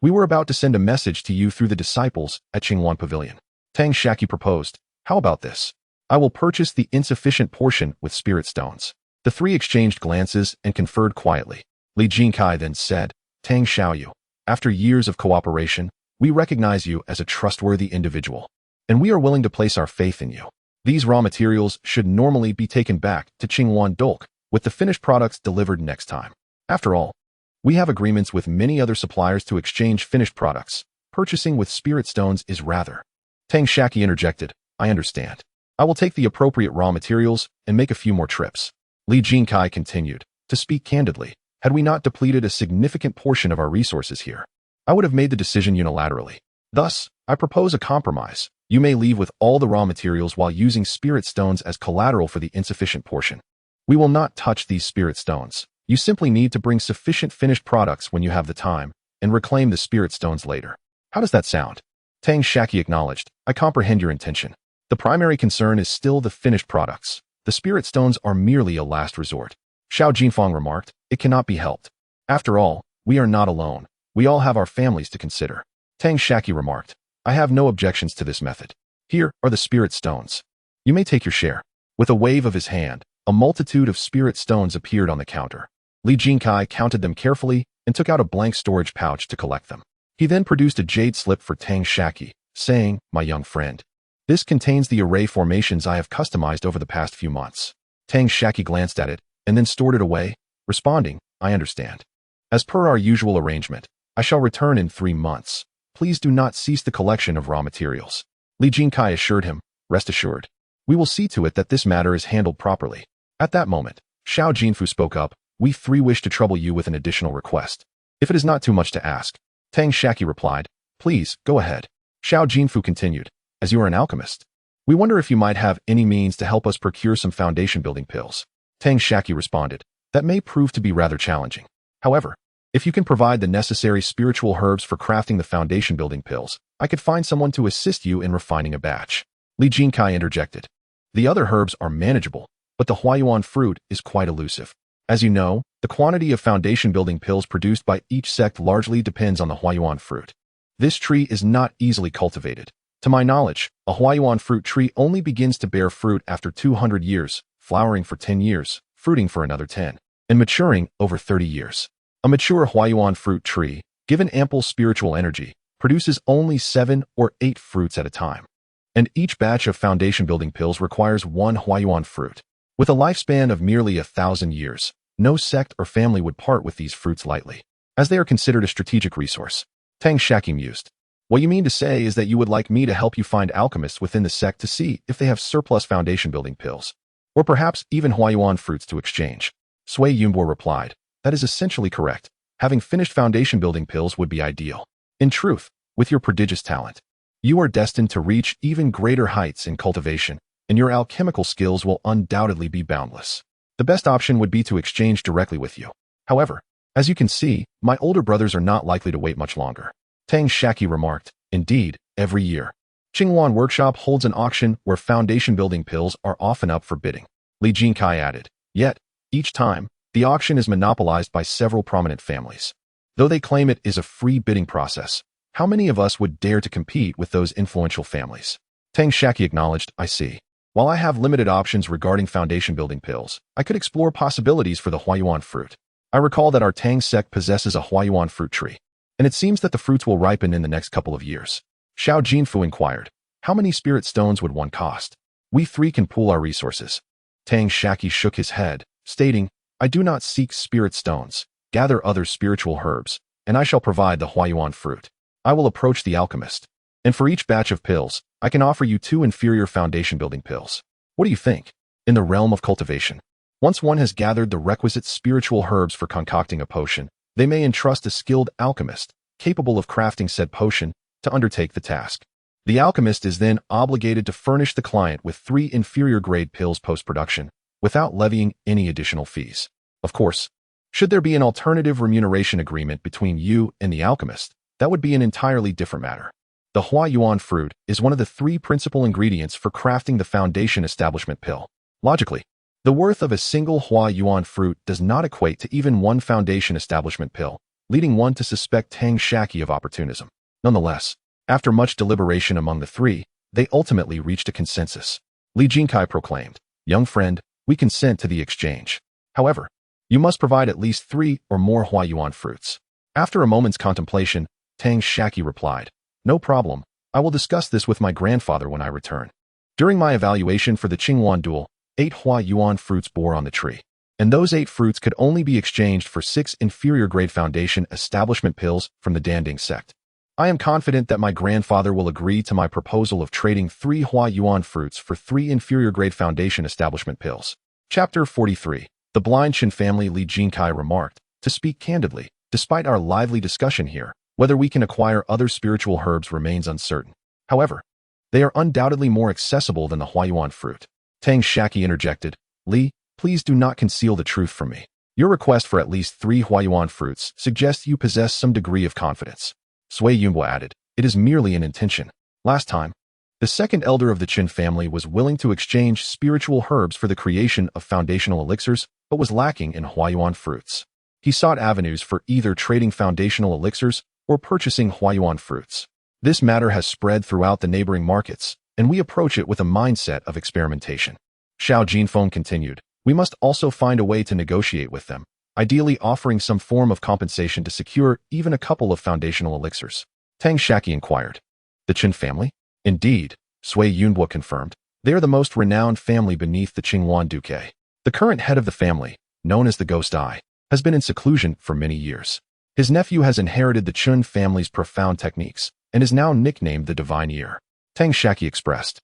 We were about to send a message to you through the disciples at Qingwan Pavilion." Tang Shaqi proposed, "How about this? I will purchase the insufficient portion with spirit stones." The 3 exchanged glances and conferred quietly. Li Jinkai then said, "Tang Xiaoyu, after years of cooperation, we recognize you as a trustworthy individual, and we are willing to place our faith in you. These raw materials should normally be taken back to Qingwan Dolk, with the finished products delivered next time. After all, we have agreements with many other suppliers to exchange finished products. Purchasing with spirit stones is rather. Tang Shaqi interjected, I understand. I will take the appropriate raw materials and make a few more trips. Li Jinkai continued, to speak candidly, had we not depleted a significant portion of our resources here, I would have made the decision unilaterally. Thus, I propose a compromise. You may leave with all the raw materials while using spirit stones as collateral for the insufficient portion. We will not touch these spirit stones. You simply need to bring sufficient finished products when you have the time, and reclaim the spirit stones later. How does that sound? Tang Shaqi acknowledged, I comprehend your intention. The primary concern is still the finished products. The spirit stones are merely a last resort. Xiao Jinfang remarked, it cannot be helped. After all, we are not alone. We all have our families to consider. Tang Shaqi remarked, I have no objections to this method. Here are the spirit stones. You may take your share. With a wave of his hand, a multitude of spirit stones appeared on the counter. Li Jinkai counted them carefully and took out a blank storage pouch to collect them. He then produced a jade slip for Tang Shaqi, saying, my young friend, this contains the array formations I have customized over the past few months. Tang Shaqi glanced at it and then stored it away, responding, I understand. As per our usual arrangement, I shall return in 3 months. Please do not cease the collection of raw materials. Li Jinkai assured him, rest assured. We will see to it that this matter is handled properly. At that moment, Xiao Jinfu spoke up, we 3 wish to trouble you with an additional request. If it is not too much to ask. Tang Shaqi replied, please, go ahead. Xiao Jinfu continued, as you are an alchemist, we wonder if you might have any means to help us procure some foundation building pills. Tang Shaqi responded, that may prove to be rather challenging. However, if you can provide the necessary spiritual herbs for crafting the foundation building pills, I could find someone to assist you in refining a batch. Li Jinkai interjected. The other herbs are manageable, but the huayuan fruit is quite elusive. As you know, the quantity of foundation building pills produced by each sect largely depends on the huayuan fruit. This tree is not easily cultivated. To my knowledge, a huayuan fruit tree only begins to bear fruit after 200 years, flowering for 10 years, fruiting for another 10, and maturing over 30 years. A mature huayuan fruit tree, given ample spiritual energy, produces only 7 or 8 fruits at a time. And each batch of foundation building pills requires 1 huayuan fruit. With a lifespan of merely 1,000 years, no sect or family would part with these fruits lightly, as they are considered a strategic resource. Tang Shaqi mused. What you mean to say is that you would like me to help you find alchemists within the sect to see if they have surplus foundation building pills, or perhaps even huayuan fruits to exchange. Sui Yunbo replied, that is essentially correct. Having finished foundation building pills would be ideal. In truth, with your prodigious talent, you are destined to reach even greater heights in cultivation, and your alchemical skills will undoubtedly be boundless. The best option would be to exchange directly with you. However, as you can see, my older brothers are not likely to wait much longer. Tang Shaqi remarked, indeed, every year, Qingwan Workshop holds an auction where foundation building pills are often up for bidding. Li Jinkai added, yet, each time, the auction is monopolized by several prominent families. Though they claim it is a free bidding process, how many of us would dare to compete with those influential families? Tang Shaqi acknowledged, I see. While I have limited options regarding foundation building pills, I could explore possibilities for the huayuan fruit. I recall that our Tang sect possesses a huayuan fruit tree, and it seems that the fruits will ripen in the next couple of years. Xiao Jinfu inquired, how many spirit stones would one cost? We 3 can pool our resources. Tang Shaqi shook his head, stating, I do not seek spirit stones. Gather other spiritual herbs, and I shall provide the huayuan fruit. I will approach the alchemist, and for each batch of pills, I can offer you 2 inferior foundation building pills. What do you think? In the realm of cultivation, once one has gathered the requisite spiritual herbs for concocting a potion, they may entrust a skilled alchemist, capable of crafting said potion, to undertake the task. The alchemist is then obligated to furnish the client with 3 inferior grade pills post-production, without levying any additional fees. Of course, should there be an alternative remuneration agreement between you and the alchemist, that would be an entirely different matter. The huayuan fruit is one of the 3 principal ingredients for crafting the foundation establishment pill. Logically, the worth of a single huayuan fruit does not equate to even 1 foundation establishment pill, leading one to suspect Tang Shaqi of opportunism. Nonetheless, after much deliberation among the 3, they ultimately reached a consensus. Li Jinkai proclaimed, young friend, we consent to the exchange. However, you must provide at least 3 or more huayuan fruits. After a moment's contemplation, Tang Shaqi replied, no problem, I will discuss this with my grandfather when I return. During my evaluation for the Qinghuan duel, 8 Hua Yuan fruits bore on the tree. And those 8 fruits could only be exchanged for 6 inferior-grade foundation establishment pills from the Danding sect. I am confident that my grandfather will agree to my proposal of trading 3 Hua Yuan fruits for 3 inferior-grade foundation establishment pills. Chapter 43. The blind Qin family. Li Jinkai remarked, to speak candidly, despite our lively discussion here, whether we can acquire other spiritual herbs remains uncertain. However, they are undoubtedly more accessible than the Huayuan fruit. Tang Shaqi interjected, Li, please do not conceal the truth from me. Your request for at least 3 Huayuan fruits suggests you possess some degree of confidence. Sui Yunbo added, it is merely an intention. Last time, the second elder of the Qin family was willing to exchange spiritual herbs for the creation of foundational elixirs, but was lacking in Huayuan fruits. He sought avenues for either trading foundational elixirs or purchasing Huayuan fruits. This matter has spread throughout the neighboring markets, and we approach it with a mindset of experimentation. Xiao Jinfeng continued, we must also find a way to negotiate with them, ideally offering some form of compensation to secure even a couple of foundational elixirs. Tang Shaqi inquired. The Qin family? Indeed, Sui Yunbo confirmed. They are the most renowned family beneath the Qinghuan duke. The current head of the family, known as the Ghost Eye, has been in seclusion for many years. His nephew has inherited the Qin family's profound techniques and is now nicknamed the Divine Ear. Tang Shaqi expressed,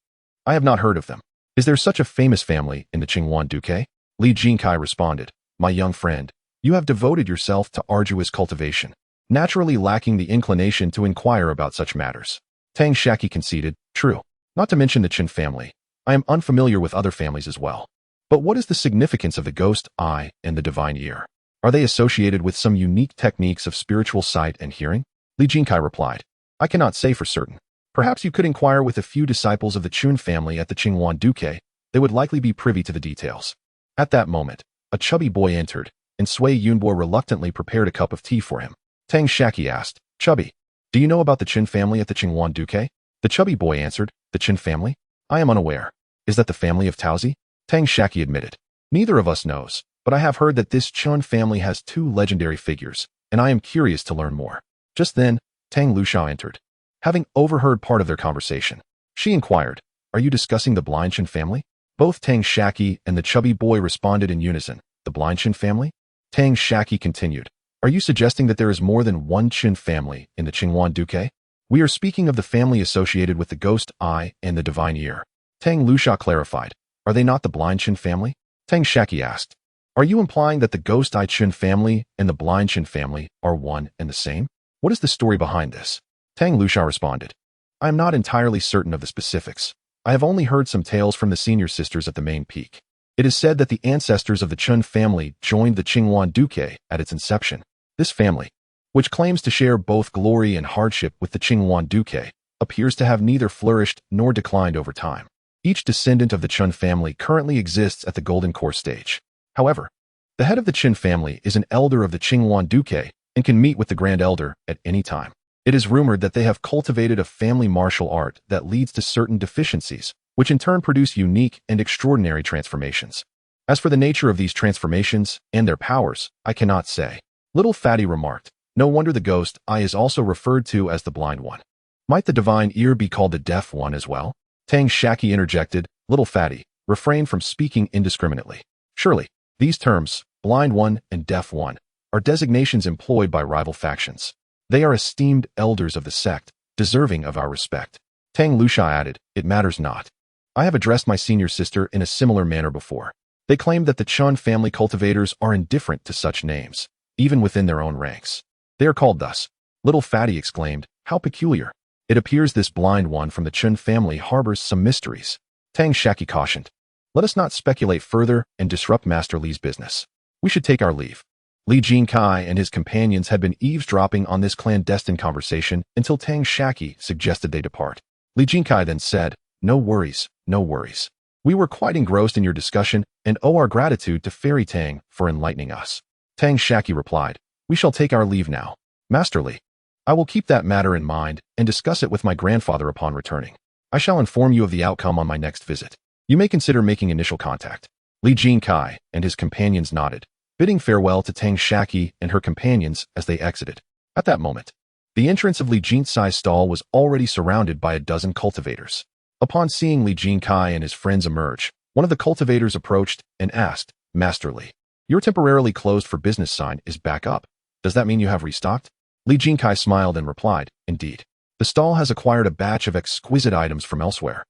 I have not heard of them. Is there such a famous family in the Qinghuan duke? Li Jinkai responded, my young friend, you have devoted yourself to arduous cultivation, naturally lacking the inclination to inquire about such matters. Tang Shaqi conceded, true. Not to mention the Qin family, I am unfamiliar with other families as well. But what is the significance of the Ghost Eye and the Divine Ear? Are they associated with some unique techniques of spiritual sight and hearing? Li Jinkai replied, I cannot say for certain. Perhaps you could inquire with a few disciples of the Qun family at the Qinghuan duke. They would likely be privy to the details. At that moment, a chubby boy entered, and Sui Yunbo reluctantly prepared a cup of tea for him. Tang Shaqi asked, Chubby, do you know about the Qin family at the Qinghuan duke? The chubby boy answered, the Qin family? I am unaware. Is that the family of Taozi? Tang Shaqi admitted, neither of us knows, but I have heard that this Qin family has 2 legendary figures, and I am curious to learn more. Just then, Tang Lushao entered. Having overheard part of their conversation, she inquired, are you discussing the blind Qin family? Both Tang Shaqi and the chubby boy responded in unison, the blind Qin family? Tang Shaqi continued, are you suggesting that there is more than one Qin family in the Qinghuan duke? We are speaking of the family associated with the Ghost Eye and the Divine Ear. Tang Lushao clarified, are they not the blind Qin family? Tang Shaqi asked, are you implying that the Ghost Eye Qin family and the blind Qin family are one and the same? What is the story behind this? Tang Lushao responded, I am not entirely certain of the specifics. I have only heard some tales from the senior sisters at the main peak. It is said that the ancestors of the Qin family joined the Qinghuan duke at its inception. This family, which claims to share both glory and hardship with the Qinghuan duke, appears to have neither flourished nor declined over time. Each descendant of the Qin family currently exists at the Golden Core stage. However, the head of the Qin family is an elder of the Qinghuan duke and can meet with the Grand Elder at any time. It is rumored that they have cultivated a family martial art that leads to certain deficiencies, which in turn produce unique and extraordinary transformations. As for the nature of these transformations and their powers, I cannot say. Little Fatty remarked, no wonder the Ghost Eye is also referred to as the Blind One. Might the Divine Ear be called the Deaf One as well? Tang Shaqi interjected, Little Fatty, refrain from speaking indiscriminately. Surely, these terms, Blind One and Deaf One, are designations employed by rival factions. They are esteemed elders of the sect, deserving of our respect. Tang Lushao added, it matters not. I have addressed my senior sister in a similar manner before. They claim that the Qin family cultivators are indifferent to such names, even within their own ranks. They are called thus. Little Fatty exclaimed, how peculiar. It appears this Blind One from the Qin family harbors some mysteries. Tang Shaqi cautioned, let us not speculate further and disrupt Master Li's business. We should take our leave. Li Jinkai and his companions had been eavesdropping on this clandestine conversation until Tang Shaqi suggested they depart. Li Jinkai then said, no worries, no worries. We were quite engrossed in your discussion and owe our gratitude to Fairy Tang for enlightening us. Tang Shaqi replied, we shall take our leave now. Master Li, I will keep that matter in mind and discuss it with my grandfather upon returning. I shall inform you of the outcome on my next visit. You may consider making initial contact. Li Jinkai and his companions nodded, bidding farewell to Tang Shaqi and her companions as they exited. At that moment, the entrance of Li Jintsai's stall was already surrounded by a dozen cultivators. Upon seeing Li Jinkai and his friends emerge, one of the cultivators approached and asked, "Master Li, your temporarily closed for business sign is back up. Does that mean you have restocked?" Li Jinkai smiled and replied, "Indeed. The stall has acquired a batch of exquisite items from elsewhere.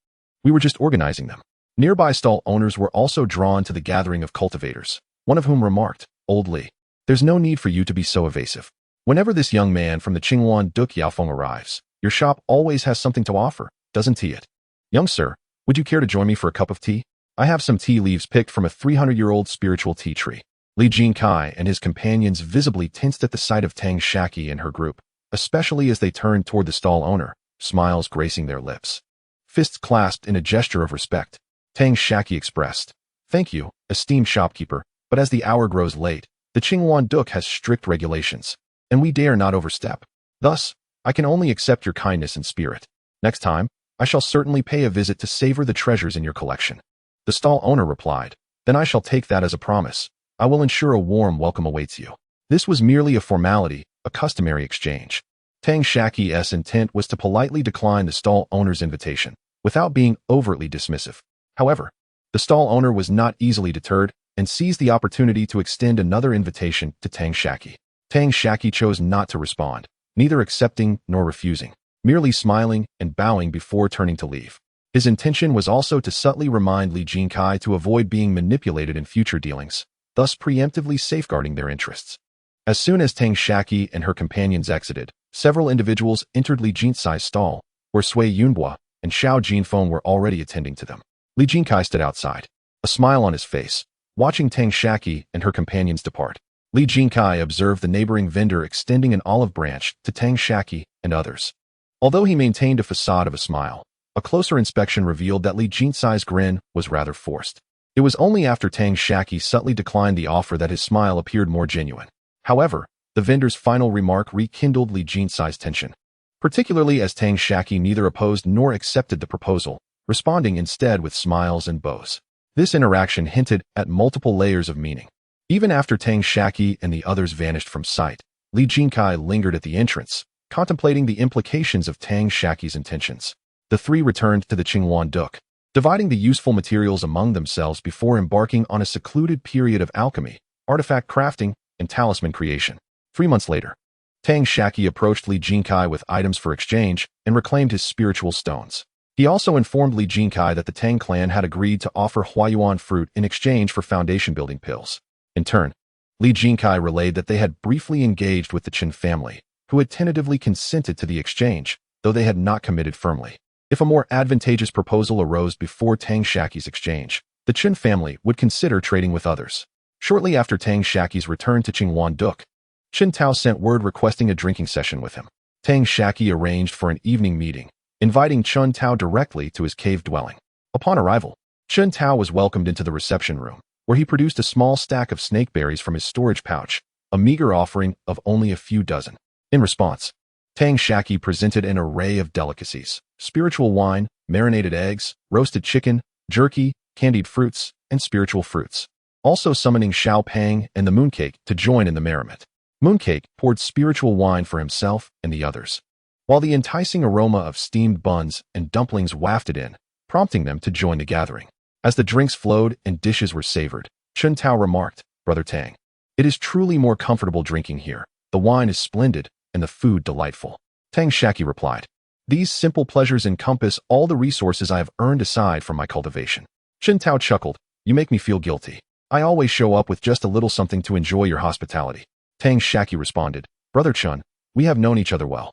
We were just organizing them." Nearby stall owners were also drawn to the gathering of cultivators, one of whom remarked, "Old Li, there's no need for you to be so evasive. Whenever this young man from the Qinghuan Duk Yaofeng arrives, your shop always has something to offer, doesn't he it? Young sir, would you care to join me for a cup of tea? I have some tea leaves picked from a 300-year-old spiritual tea tree." Li Jinkai and his companions visibly tensed at the sight of Tang Shaqi and her group, especially as they turned toward the stall owner, smiles gracing their lips. Fists clasped in a gesture of respect, Tang Shaqi expressed, "Thank you, esteemed shopkeeper, but as the hour grows late, the Qinghuan Duk has strict regulations, and we dare not overstep. Thus, I can only accept your kindness in spirit. Next time, I shall certainly pay a visit to savor the treasures in your collection." The stall owner replied, "Then I shall take that as a promise. I will ensure a warm welcome awaits you." This was merely a formality, a customary exchange. Tang Shaqi's intent was to politely decline the stall owner's invitation, without being overtly dismissive. However, the stall owner was not easily deterred and seized the opportunity to extend another invitation to Tang Shaqi. Tang Shaqi chose not to respond, neither accepting nor refusing, merely smiling and bowing before turning to leave. His intention was also to subtly remind Li Jinkai to avoid being manipulated in future dealings, thus preemptively safeguarding their interests. As soon as Tang Shaqi and her companions exited, several individuals entered Li Jinkai's stall, where Sui Yunhua and Xiao Jinfeng were already attending to them. Li Jinkai stood outside, a smile on his face, watching Tang Shaqi and her companions depart. Li Jinkai observed the neighboring vendor extending an olive branch to Tang Shaqi and others. Although he maintained a facade of a smile, a closer inspection revealed that Li Jinkai's grin was rather forced. It was only after Tang Shaqi subtly declined the offer that his smile appeared more genuine. However, the vendor's final remark rekindled Li Jinkai's tension, particularly as Tang Shaqi neither opposed nor accepted the proposal, responding instead with smiles and bows. This interaction hinted at multiple layers of meaning. Even after Tang Shaqi and the others vanished from sight, Li Jinkai lingered at the entrance, contemplating the implications of Tang Shaqi's intentions. The three returned to the Qinghuan Duk, dividing the useful materials among themselves before embarking on a secluded period of alchemy, artifact crafting, and talisman creation. 3 months later, Tang Shaqi approached Li Jinkai with items for exchange and reclaimed his spiritual stones. He also informed Li Jinkai that the Tang clan had agreed to offer Huayuan fruit in exchange for foundation-building pills. In turn, Li Jinkai relayed that they had briefly engaged with the Chen family, who had tentatively consented to the exchange, though they had not committed firmly. If a more advantageous proposal arose before Tang Shaqi's exchange, the Chen family would consider trading with others. Shortly after Tang Shaqi's return to Qinghuan Duk, Chen Tao sent word requesting a drinking session with him. Tang Shaqi arranged for an evening meeting, inviting Chen Tao directly to his cave dwelling. Upon arrival, Chen Tao was welcomed into the reception room, where he produced a small stack of snakeberries from his storage pouch, a meager offering of only a few dozen. In response, Tang Shaqi presented an array of delicacies: spiritual wine, marinated eggs, roasted chicken, jerky, candied fruits, and spiritual fruits, also summoning Xiao Pang and the mooncake to join in the merriment. Mooncake poured spiritual wine for himself and the others, while the enticing aroma of steamed buns and dumplings wafted in, prompting them to join the gathering. As the drinks flowed and dishes were savored, Chen Tao remarked, "Brother Tang, it is truly more comfortable drinking here. The wine is splendid, and the food delightful." Tang Shaqi replied, "These simple pleasures encompass all the resources I have earned aside from my cultivation." Chen Tao chuckled, "You make me feel guilty. I always show up with just a little something to enjoy your hospitality." Tang Shaqi responded, "Brother Chen, we have known each other well.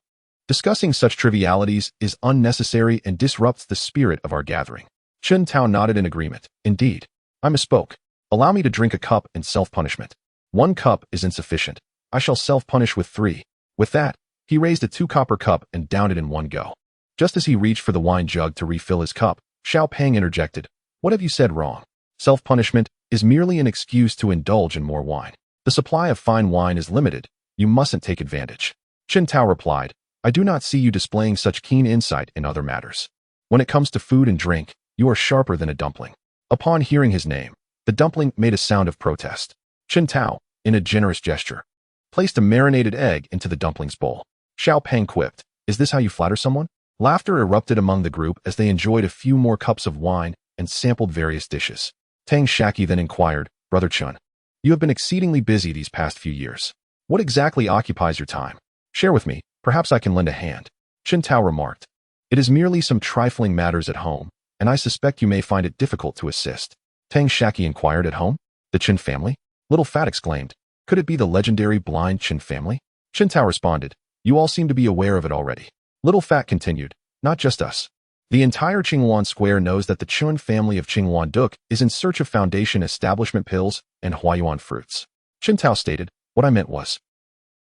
Discussing such trivialities is unnecessary and disrupts the spirit of our gathering." Chen Tao nodded in agreement. "Indeed, I misspoke. Allow me to drink a cup in self-punishment. 1 cup is insufficient. I shall self-punish with 3. With that, he raised a 2-copper cup and downed it in one go. Just as he reached for the wine jug to refill his cup, Xiao Pang interjected, "What have you said wrong? Self-punishment is merely an excuse to indulge in more wine. The supply of fine wine is limited. You mustn't take advantage." Chen Tao replied, "I do not see you displaying such keen insight in other matters. When it comes to food and drink, you are sharper than a dumpling." Upon hearing his name, the dumpling made a sound of protest. Chen Tao, in a generous gesture, placed a marinated egg into the dumpling's bowl. Xiao Pang quipped, "Is this how you flatter someone? Laughter erupted among the group as they enjoyed a few more cups of wine and sampled various dishes. Tang Shaqi then inquired, Brother Chun, you have been exceedingly busy these past few years. What exactly occupies your time? Share with me, perhaps I can lend a hand. Chen Tao remarked. It is merely some trifling matters at home, and I suspect you may find it difficult to assist. Tang Shaqi inquired, at home? The Chen family? Little Fat exclaimed. Could it be the legendary blind Chen family? Chen Tao responded. You all seem to be aware of it already. Little Fat continued. Not just us. The entire Qinghuan Square knows that the Chun family of Qinghuan Duk is in search of Foundation establishment pills and Huayuan fruits. Chen Tao stated, what I meant was.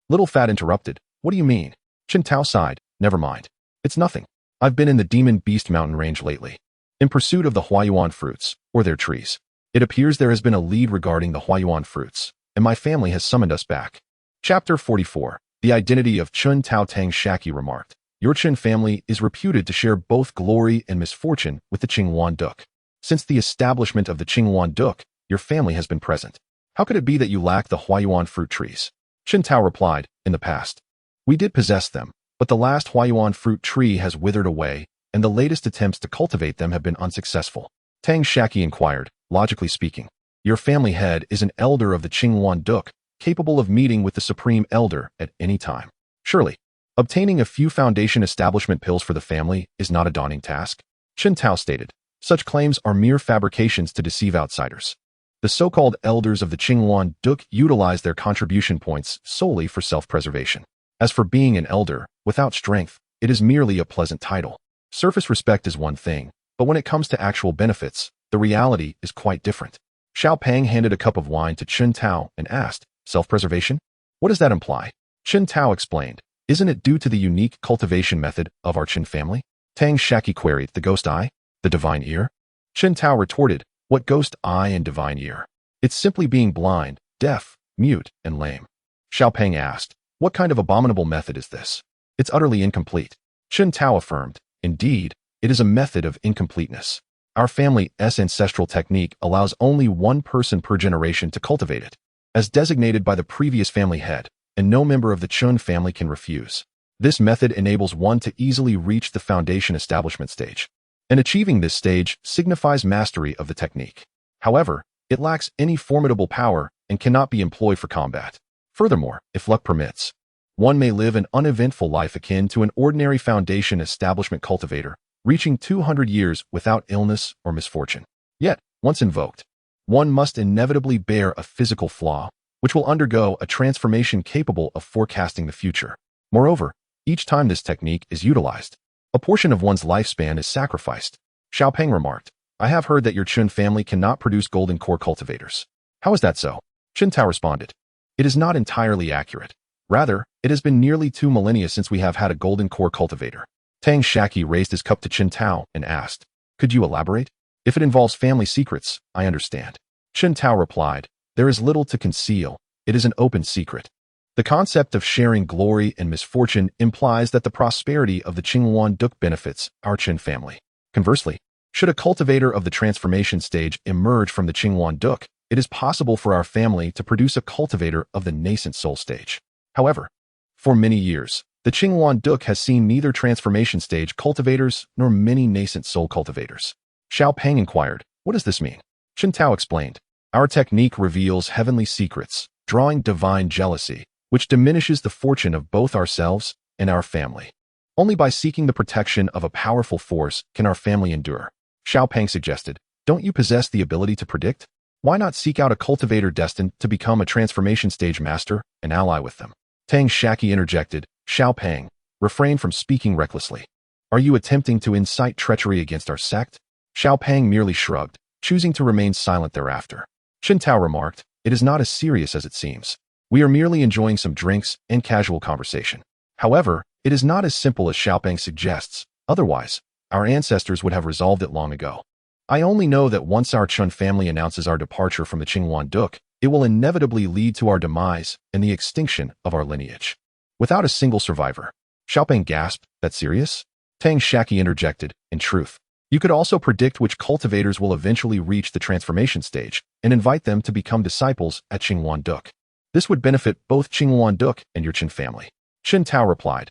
Little Fat interrupted, what do you mean? Chen Tao sighed, never mind. It's nothing. I've been in the Demon Beast mountain range lately, in pursuit of the Huayuan fruits, or their trees. It appears there has been a lead regarding the Huayuan fruits, and my family has summoned us back. Chapter 44. The Identity of Chun Tao. Tang Shaqi remarked. Your Chen family is reputed to share both glory and misfortune with the Qinghuan Duk. Since the establishment of the Qinghuan Duk, your family has been present. How could it be that you lack the Huayuan fruit trees? Chen Tao replied, in the past. We did possess them, but the last Huayuan fruit tree has withered away, and the latest attempts to cultivate them have been unsuccessful. Tang Shaqi inquired, logically speaking. Your family head is an elder of the Qinghuan Duk, capable of meeting with the Supreme Elder at any time. Surely, obtaining a few Foundation establishment pills for the family is not a daunting task. Chen Tao stated, such claims are mere fabrications to deceive outsiders. The so-called elders of the Qinghuan Duk utilize their contribution points solely for self-preservation. As for being an elder, without strength, it is merely a pleasant title. Surface respect is one thing, but when it comes to actual benefits, the reality is quite different. Xiao Pang handed a cup of wine to Chen Tao and asked, self-preservation? What does that imply? Chen Tao explained, isn't it due to the unique cultivation method of our Chen family? Tang Shaqi queried, the ghost eye? The divine ear? Chen Tao retorted, what ghost eye and divine ear? It's simply being blind, deaf, mute, and lame. Xiao Pang asked, what kind of abominable method is this? It's utterly incomplete. Chen Tao affirmed, indeed, it is a method of incompleteness. Our family's ancestral technique allows only one person per generation to cultivate it, as designated by the previous family head, and no member of the Chun family can refuse. This method enables one to easily reach the Foundation establishment stage, and achieving this stage signifies mastery of the technique. However, it lacks any formidable power and cannot be employed for combat. Furthermore, if luck permits, one may live an uneventful life akin to an ordinary Foundation establishment cultivator, reaching 200 years without illness or misfortune. Yet, once invoked, one must inevitably bear a physical flaw, which will undergo a transformation capable of forecasting the future. Moreover, each time this technique is utilized, a portion of one's lifespan is sacrificed. Xiao Peng remarked, I have heard that your Chun family cannot produce golden core cultivators. How is that so? Chen Tao responded, it is not entirely accurate. Rather, it has been nearly 2 millennia since we have had a golden core cultivator. Tang Shaqi raised his cup to Chen Tao and asked, could you elaborate? If it involves family secrets, I understand. Chen Tao replied, there is little to conceal. It is an open secret. The concept of sharing glory and misfortune implies that the prosperity of the Qinghuan Duk benefits our Chen family. Conversely, should a cultivator of the transformation stage emerge from the Qinghuan Duk, it is possible for our family to produce a cultivator of the nascent soul stage. However, for many years, the Qinghuan Duk has seen neither transformation stage cultivators nor many nascent soul cultivators. Xiao Peng inquired, what does this mean? Chen Tao explained, our technique reveals heavenly secrets, drawing divine jealousy, which diminishes the fortune of both ourselves and our family. Only by seeking the protection of a powerful force can our family endure. Xiao Peng suggested, don't you possess the ability to predict? Why not seek out a cultivator destined to become a transformation stage master and ally with them? Tang Shaqi interjected, Xiao Peng, refrain from speaking recklessly. Are you attempting to incite treachery against our sect? Xiao Peng merely shrugged, choosing to remain silent thereafter. Chen Tao remarked, it is not as serious as it seems. We are merely enjoying some drinks and casual conversation. However, it is not as simple as Xiao Peng suggests. Otherwise, our ancestors would have resolved it long ago. I only know that once our Chun family announces our departure from the Qinghuan Duk, it will inevitably lead to our demise and the extinction of our lineage. Without a single survivor. Xiao Peng gasped, that serious? Tang Shaqi interjected, in truth. You could also predict which cultivators will eventually reach the transformation stage and invite them to become disciples at Qinghuan Duk. This would benefit both Qinghuan Duk and your Chen family. Chen Tao replied,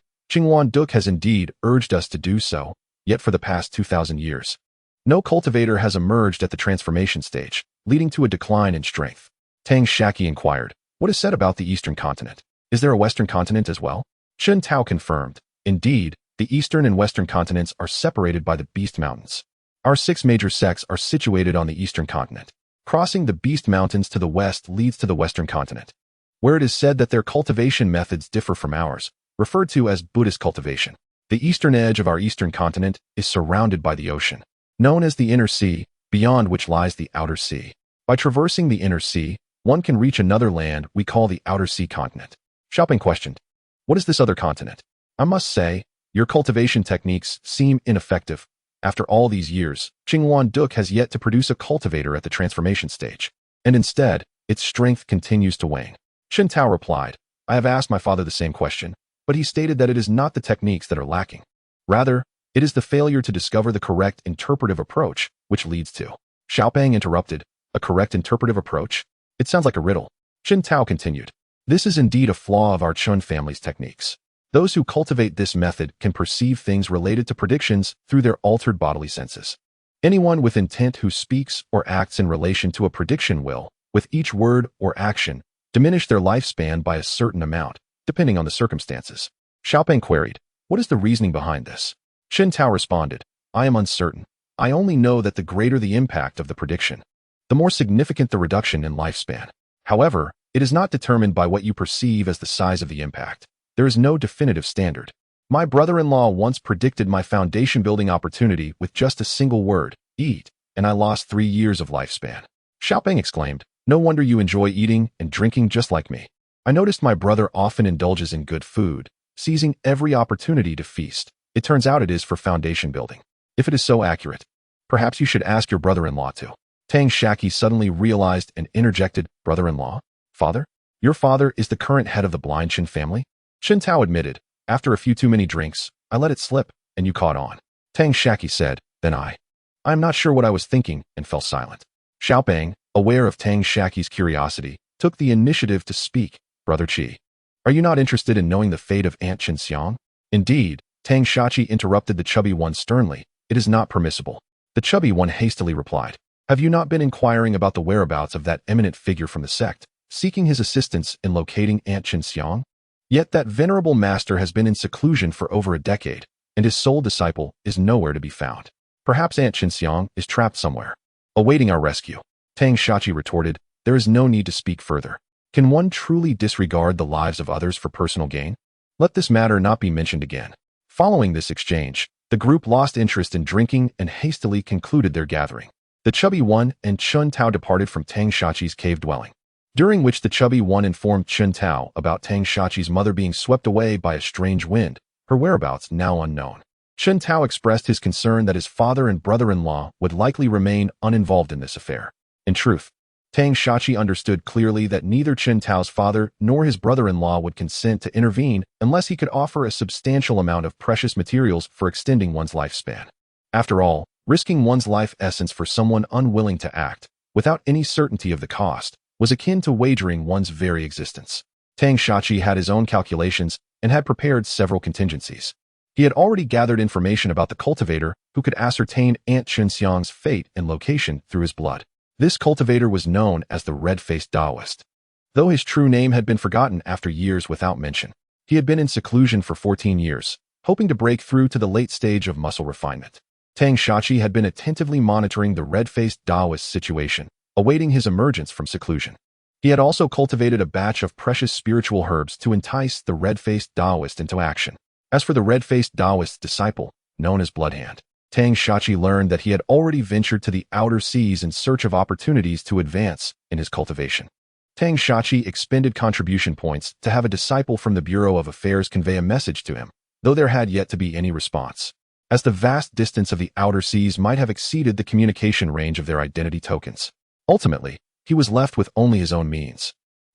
Duk has indeed urged us to do so, yet for the past 2,000 years, no cultivator has emerged at the transformation stage, leading to a decline in strength. Tang Shaqi inquired, what is said about the eastern continent? Is there a western continent as well? Chen Tao confirmed, indeed, the eastern and western continents are separated by the Beast Mountains. Our 6 major sects are situated on the eastern continent. Crossing the Beast Mountains to the west leads to the western continent, where it is said that their cultivation methods differ from ours, referred to as Buddhist cultivation. The eastern edge of our eastern continent is surrounded by the ocean, known as the Inner Sea, beyond which lies the Outer Sea. By traversing the Inner Sea, one can reach another land we call the Outer Sea continent. Xiaoping questioned, what is this other continent? I must say, your cultivation techniques seem ineffective. After all these years, Duk has yet to produce a cultivator at the transformation stage, and instead, its strength continues to wane. Chen Tao replied, I have asked my father the same question, but he stated that it is not the techniques that are lacking. Rather, it is the failure to discover the correct interpretive approach, which leads to. Xiaoping interrupted, a correct interpretive approach? It sounds like a riddle. Chen Tao continued, this is indeed a flaw of our Chun family's techniques. Those who cultivate this method can perceive things related to predictions through their altered bodily senses. Anyone with intent who speaks or acts in relation to a prediction will, with each word or action, diminish their lifespan by a certain amount, depending on the circumstances. Xiaoping queried, what is the reasoning behind this? Chen Tao responded, I am uncertain. I only know that the greater the impact of the prediction, the more significant the reduction in lifespan. However, it is not determined by what you perceive as the size of the impact. There is no definitive standard. My brother-in-law once predicted my foundation-building opportunity with just a single word, eat, and I lost 3 years of lifespan. Xiaoping exclaimed, no wonder you enjoy eating and drinking just like me. I noticed my brother often indulges in good food, seizing every opportunity to feast. It turns out it is for foundation building. If it is so accurate, perhaps you should ask your brother-in-law to. Tang Shaqi suddenly realized and interjected, brother-in-law? Father? Your father is the current head of the Blind Chen family? Chen Tao admitted, after a few too many drinks, I let it slip, and you caught on. Tang Shaqi said, then I am not sure what I was thinking, and fell silent. Xiaoping, aware of Tang Shaqi's curiosity, took the initiative to speak. Brother Qi, are you not interested in knowing the fate of Aunt Xianxia? Indeed, Tang Shaqi interrupted the chubby one sternly. It is not permissible. The chubby one hastily replied, have you not been inquiring about the whereabouts of that eminent figure from the sect, seeking his assistance in locating Aunt Xianxia? Yet that venerable master has been in seclusion for over a decade, and his sole disciple is nowhere to be found. Perhaps Aunt Xianxia is trapped somewhere, awaiting our rescue. Tang Shaqi retorted, there is no need to speak further. Can one truly disregard the lives of others for personal gain? Let this matter not be mentioned again. Following this exchange, the group lost interest in drinking and hastily concluded their gathering. The chubby one and Chen Tao departed from Tang Shaqi's cave dwelling, during which the chubby one informed Chen Tao about Tang Shaqi's mother being swept away by a strange wind, her whereabouts now unknown. Chen Tao expressed his concern that his father and brother-in-law would likely remain uninvolved in this affair. In truth, Tang Shaqi understood clearly that neither Chen Tao's father nor his brother-in-law would consent to intervene unless he could offer a substantial amount of precious materials for extending one's lifespan. After all, risking one's life essence for someone unwilling to act, without any certainty of the cost, was akin to wagering one's very existence. Tang Shaqi had his own calculations and had prepared several contingencies. He had already gathered information about the cultivator who could ascertain Aunt Xianxia's fate and location through his blood. This cultivator was known as the Red-Faced Taoist. Though his true name had been forgotten after years without mention, he had been in seclusion for 14 years, hoping to break through to the late stage of muscle refinement. Tang Shaqi had been attentively monitoring the Red-Faced Taoist's situation, awaiting his emergence from seclusion. He had also cultivated a batch of precious spiritual herbs to entice the Red-Faced Taoist into action. As for the Red-Faced Taoist's disciple, known as Bloodhand, Tang Shaqi learned that he had already ventured to the outer seas in search of opportunities to advance in his cultivation. Tang Shaqi expended contribution points to have a disciple from the Bureau of Affairs convey a message to him, though there had yet to be any response, as the vast distance of the outer seas might have exceeded the communication range of their identity tokens. Ultimately, he was left with only his own means.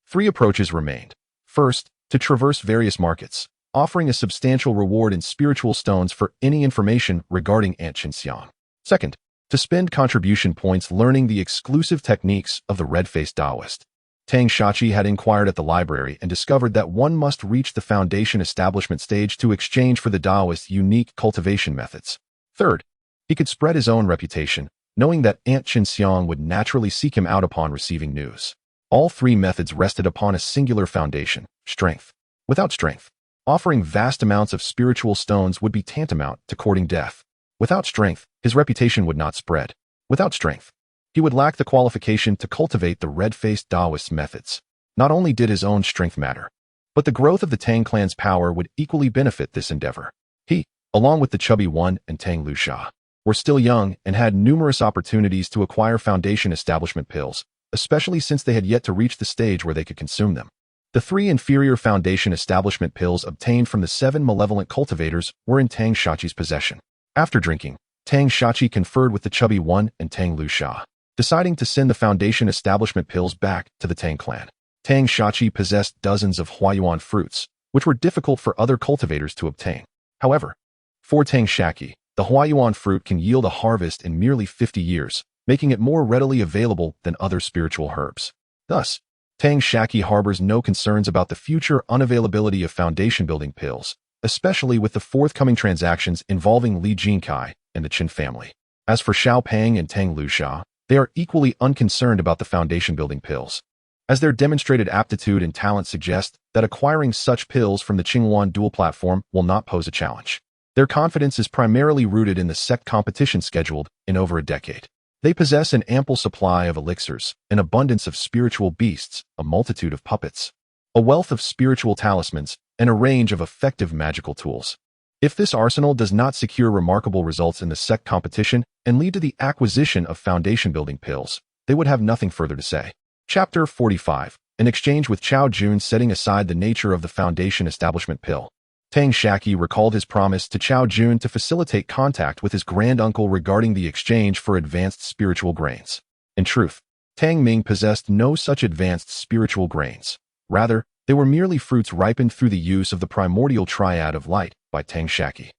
3 approaches remained. First, to traverse various markets, offering a substantial reward in spiritual stones for any information regarding Aunt Xianxia. Second, to spend contribution points learning the exclusive techniques of the Red-Faced Taoist. Tang Shaqi had inquired at the library and discovered that one must reach the foundation establishment stage to exchange for the Taoist's unique cultivation methods. Third, he could spread his own reputation, knowing that Aunt Xianxia would naturally seek him out upon receiving news. All three methods rested upon a singular foundation: strength. Without strength, offering vast amounts of spiritual stones would be tantamount to courting death. Without strength, his reputation would not spread. Without strength, he would lack the qualification to cultivate the red-faced Taoist methods. Not only did his own strength matter, but the growth of the Tang clan's power would equally benefit this endeavor. He, along with the chubby one and Tang Luxia, were still young and had numerous opportunities to acquire foundation establishment pills, especially since they had yet to reach the stage where they could consume them. The three inferior foundation establishment pills obtained from the 7 malevolent cultivators were in Tang Shaqi's possession. After drinking, Tang Shaqi conferred with the chubby one and Tang Luxia, deciding to send the foundation establishment pills back to the Tang clan. Tang Shaqi possessed dozens of huayuan fruits, which were difficult for other cultivators to obtain. However, for Tang Shaqi, the huayuan fruit can yield a harvest in merely 50 years, making it more readily available than other spiritual herbs. Thus, Tang Shaqi harbors no concerns about the future unavailability of foundation-building pills, especially with the forthcoming transactions involving Li Jinkai and the Qin family. As for Xiao Pang and Tang Luxia, they are equally unconcerned about the foundation-building pills, as their demonstrated aptitude and talent suggest that acquiring such pills from the Qinghuan dual platform will not pose a challenge. Their confidence is primarily rooted in the sect competition scheduled in over a decade. They possess an ample supply of elixirs, an abundance of spiritual beasts, a multitude of puppets, a wealth of spiritual talismans, and a range of effective magical tools. If this arsenal does not secure remarkable results in the sect competition and lead to the acquisition of foundation-building pills, they would have nothing further to say. Chapter 45. An exchange with Chao Jun. Setting aside the nature of the foundation establishment pill, Tang Shaqi recalled his promise to Chao Jun to facilitate contact with his granduncle regarding the exchange for advanced spiritual grains. In truth, Tang Ming possessed no such advanced spiritual grains. Rather, they were merely fruits ripened through the use of the primordial triad of light by Tang Shaqi.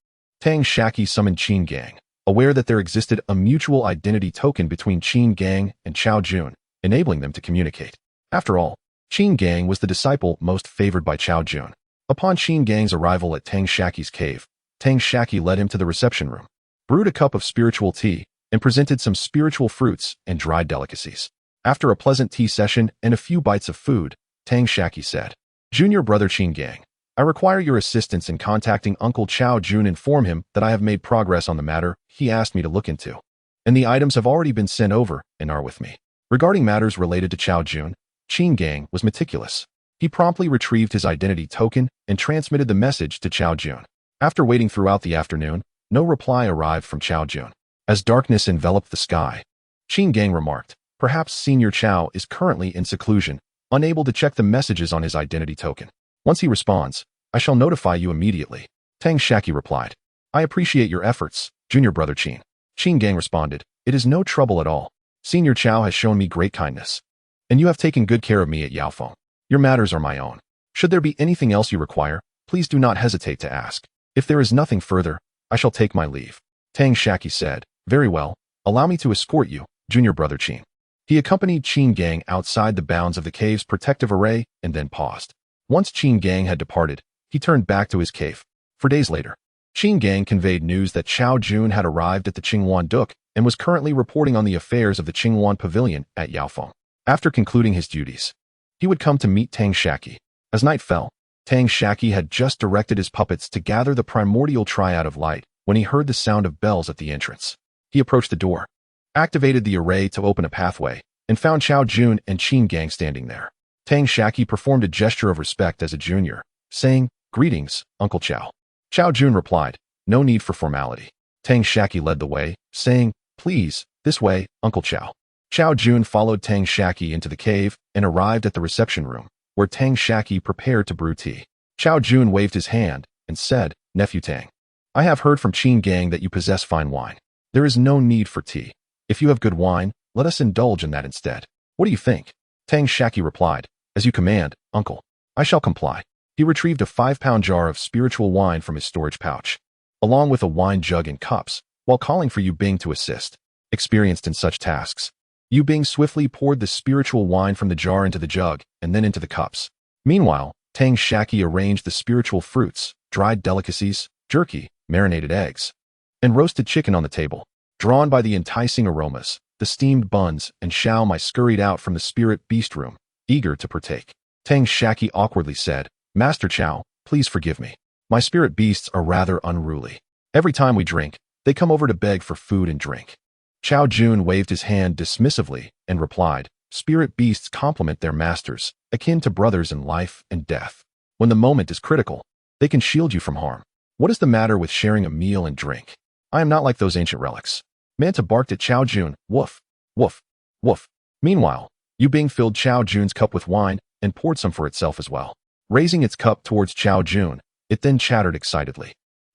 Tang Shaqi summoned Qin Gang, aware that there existed a mutual identity token between Qin Gang and Chao Jun, enabling them to communicate. After all, Qin Gang was the disciple most favored by Chao Jun. Upon Qin Gang's arrival at Tang Shaqi's cave, Tang Shaqi led him to the reception room, brewed a cup of spiritual tea, and presented some spiritual fruits and dried delicacies. After a pleasant tea session and a few bites of food, Tang Shaqi said, "Junior brother Qin Gang, I require your assistance in contacting Uncle Chao Jun. Inform him that I have made progress on the matter he asked me to look into, and the items have already been sent over and are with me." Regarding matters related to Chao Jun, Qin Gang was meticulous. He promptly retrieved his identity token and transmitted the message to Chao Jun. After waiting throughout the afternoon, no reply arrived from Chao Jun. As darkness enveloped the sky, Qin Gang remarked, "Perhaps Senior Chao is currently in seclusion, unable to check the messages on his identity token. Once he responds, I shall notify you immediately." Tang Shaqi replied, "I appreciate your efforts, Junior brother Qin." Qin Gang responded, "It is no trouble at all. Senior Chao has shown me great kindness, and you have taken good care of me at Yaofeng. Your matters are my own. Should there be anything else you require, please do not hesitate to ask. If there is nothing further, I shall take my leave." Tang Shaqi said, "Very well, allow me to escort you, Junior brother Qin." He accompanied Qin Gang outside the bounds of the cave's protective array and then paused. Once Qin Gang had departed, he turned back to his cave. 4 days later, Qin Gang conveyed news that Chao Jun had arrived at the Qinghuan Duke and was currently reporting on the affairs of the Qinghuan Pavilion at Yaofeng. After concluding his duties, he would come to meet Tang Shaqi. As night fell, Tang Shaqi had just directed his puppets to gather the primordial triad of light when he heard the sound of bells at the entrance. He approached the door, activated the array to open a pathway, and found Chao Jun and Qin Gang standing there. Tang Shaqi performed a gesture of respect as a junior, saying, "Greetings, Uncle Chao." Chao Jun replied, "No need for formality." Tang Shaqi led the way, saying, "Please, this way, Uncle Chao." Chao Jun followed Tang Shaqi into the cave and arrived at the reception room, where Tang Shaqi prepared to brew tea. Chao Jun waved his hand and said, "Nephew Tang, I have heard from Qin Gang that you possess fine wine. There is no need for tea. If you have good wine, let us indulge in that instead. What do you think?" Tang Shaqi replied, "As you command, uncle. I shall comply." He retrieved a 5-pound jar of spiritual wine from his storage pouch, along with a wine jug and cups, while calling for Yu Bing to assist. Experienced in such tasks, Yu Bing swiftly poured the spiritual wine from the jar into the jug and then into the cups. Meanwhile, Tang Shaqi arranged the spiritual fruits, dried delicacies, jerky, marinated eggs, and roasted chicken on the table. Drawn by the enticing aromas, the steamed buns and Xiao Mai scurried out from the spirit beast room, eager to partake. Tang Shaqi awkwardly said, "Master Chow, please forgive me. My spirit beasts are rather unruly. Every time we drink, they come over to beg for food and drink." Chao Jun waved his hand dismissively and replied, "Spirit beasts complement their masters, akin to brothers in life and death. When the moment is critical, they can shield you from harm. What is the matter with sharing a meal and drink? I am not like those ancient relics." Manta barked at Chao Jun, "Woof, woof, woof." Meanwhile, Yu Bing filled Chao Jun's cup with wine and poured some for itself as well. Raising its cup towards Chao Jun, it then chattered excitedly.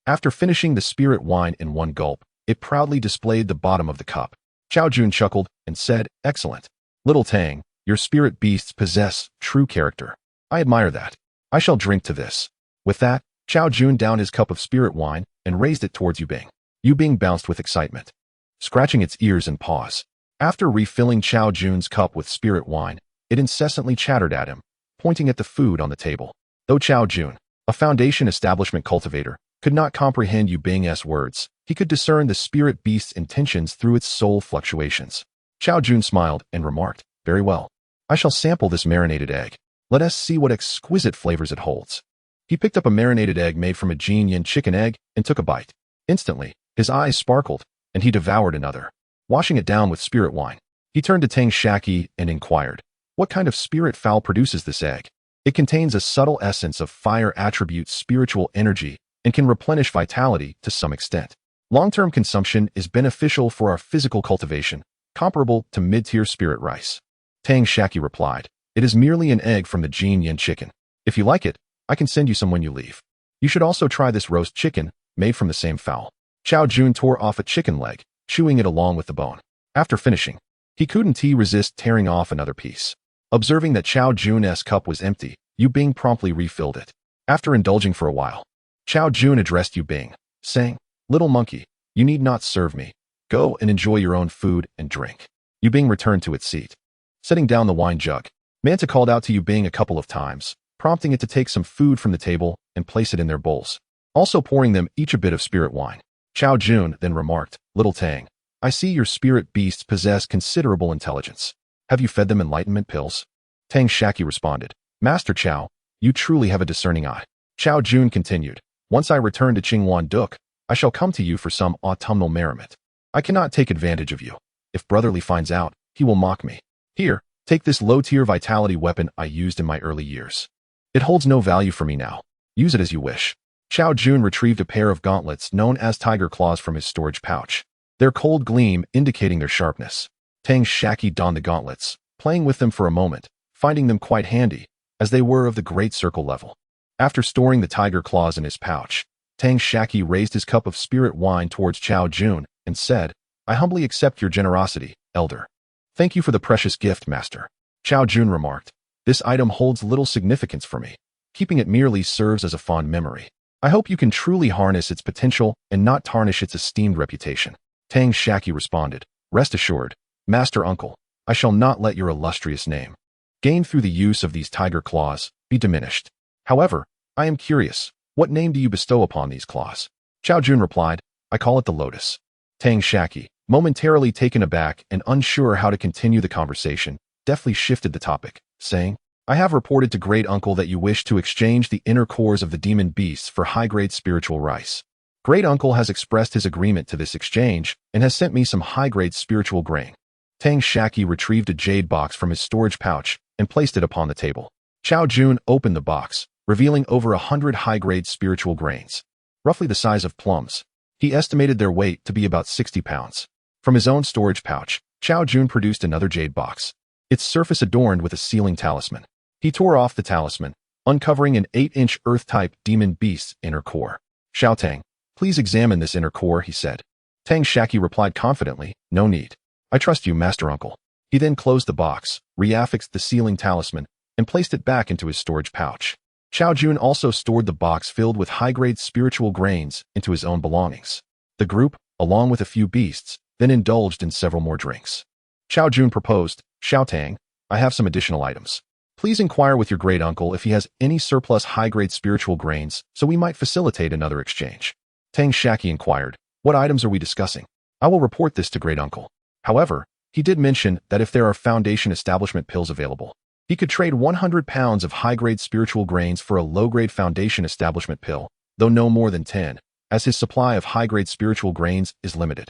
After finishing the spirit wine in one gulp, it proudly displayed the bottom of the cup. Chao Jun chuckled and said, "Excellent. Little Tang, your spirit beasts possess true character. I admire that. I shall drink to this." With that, Chao Jun downed his cup of spirit wine and raised it towards Yu Bing. Yu Bing bounced with excitement, scratching its ears and paws. After refilling Chao Jun's cup with spirit wine, it incessantly chattered at him, pointing at the food on the table. Though Chao Jun, a Foundation establishment cultivator, could not comprehend Yu Bing's words, he could discern the spirit beast's intentions through its soul fluctuations. Chao Jun smiled and remarked, "Very well. I shall sample this marinated egg. Let us see what exquisite flavors it holds." He picked up a marinated egg made from a xianxia chicken egg and took a bite. Instantly, his eyes sparkled, and he devoured another. Washing it down with spirit wine, he turned to Tang Shaqi and inquired, "What kind of spirit fowl produces this egg?" "It contains a subtle essence of fire attribute spiritual energy and can replenish vitality to some extent. Long-term consumption is beneficial for our physical cultivation, comparable to mid-tier spirit rice." Tang Shaqi replied, "It is merely an egg from the xianxia chicken. If you like it, I can send you some when you leave. You should also try this roast chicken, made from the same fowl." Chao Jun tore off a chicken leg, chewing it along with the bone. After finishing, he couldn't resist tearing off another piece. Observing that Chao Jun's cup was empty, Yu Bing promptly refilled it. After indulging for a while, Chao Jun addressed Yu Bing, saying, "Little monkey, you need not serve me. Go and enjoy your own food and drink." Yu Bing returned to its seat. Setting down the wine jug, Manta called out to Yu Bing a couple of times, prompting it to take some food from the table and place it in their bowls, also pouring them each a bit of spirit wine. Chao Jun then remarked, "Little Tang, I see your spirit beasts possess considerable intelligence. Have you fed them enlightenment pills?" Tang Shaqi responded, "Master Chao, you truly have a discerning eye." Chao Jun continued, "Once I return to Qingwan Duk, I shall come to you for some autumnal merriment. I cannot take advantage of you. If Brotherly finds out, he will mock me. Here, take this low-tier vitality weapon I used in my early years. It holds no value for me now. Use it as you wish." Chao Jun retrieved a pair of gauntlets known as tiger claws from his storage pouch, their cold gleam indicating their sharpness. Tang Shaqi donned the gauntlets, playing with them for a moment, finding them quite handy, as they were of the great circle level. After storing the tiger claws in his pouch, Tang Shaqi raised his cup of spirit wine towards Chao Jun and said, "I humbly accept your generosity, elder." "Thank you for the precious gift, master." Chao Jun remarked, "This item holds little significance for me. Keeping it merely serves as a fond memory. I hope you can truly harness its potential and not tarnish its esteemed reputation." Tang Shaqi responded, "Rest assured, Master Uncle, I shall not let your illustrious name, gained through the use of these tiger claws, be diminished. However, I am curious, what name do you bestow upon these claws?" Chao Jun replied, "I call it the lotus." Tang Shaqi, momentarily taken aback and unsure how to continue the conversation, deftly shifted the topic, saying, "I have reported to Great Uncle that you wish to exchange the inner cores of the demon beasts for high-grade spiritual rice. Great Uncle has expressed his agreement to this exchange and has sent me some high-grade spiritual grain." Tang Shaqi retrieved a jade box from his storage pouch and placed it upon the table. Chao Jun opened the box, revealing over 100 high-grade spiritual grains, roughly the size of plums. He estimated their weight to be about 60 pounds. From his own storage pouch, Chao Jun produced another jade box, its surface adorned with a sealing talisman. He tore off the talisman, uncovering an 8-inch earth-type demon beast's inner core. "Xiao Tang, please examine this inner core," he said. Tang Shaqi replied confidently, "No need. I trust you, Master Uncle." He then closed the box, reaffixed the sealing talisman, and placed it back into his storage pouch. Chao Jun also stored the box filled with high-grade spiritual grains into his own belongings. The group, along with a few beasts, then indulged in several more drinks. Xiao Jun proposed, Xiao Tang, I have some additional items. Please inquire with your great uncle if he has any surplus high-grade spiritual grains, so we might facilitate another exchange. Tang Shaqi inquired, what items are we discussing? I will report this to great uncle. However, he did mention that if there are foundation establishment pills available, he could trade 100 pounds of high-grade spiritual grains for a low-grade foundation establishment pill, though no more than 10, as his supply of high-grade spiritual grains is limited.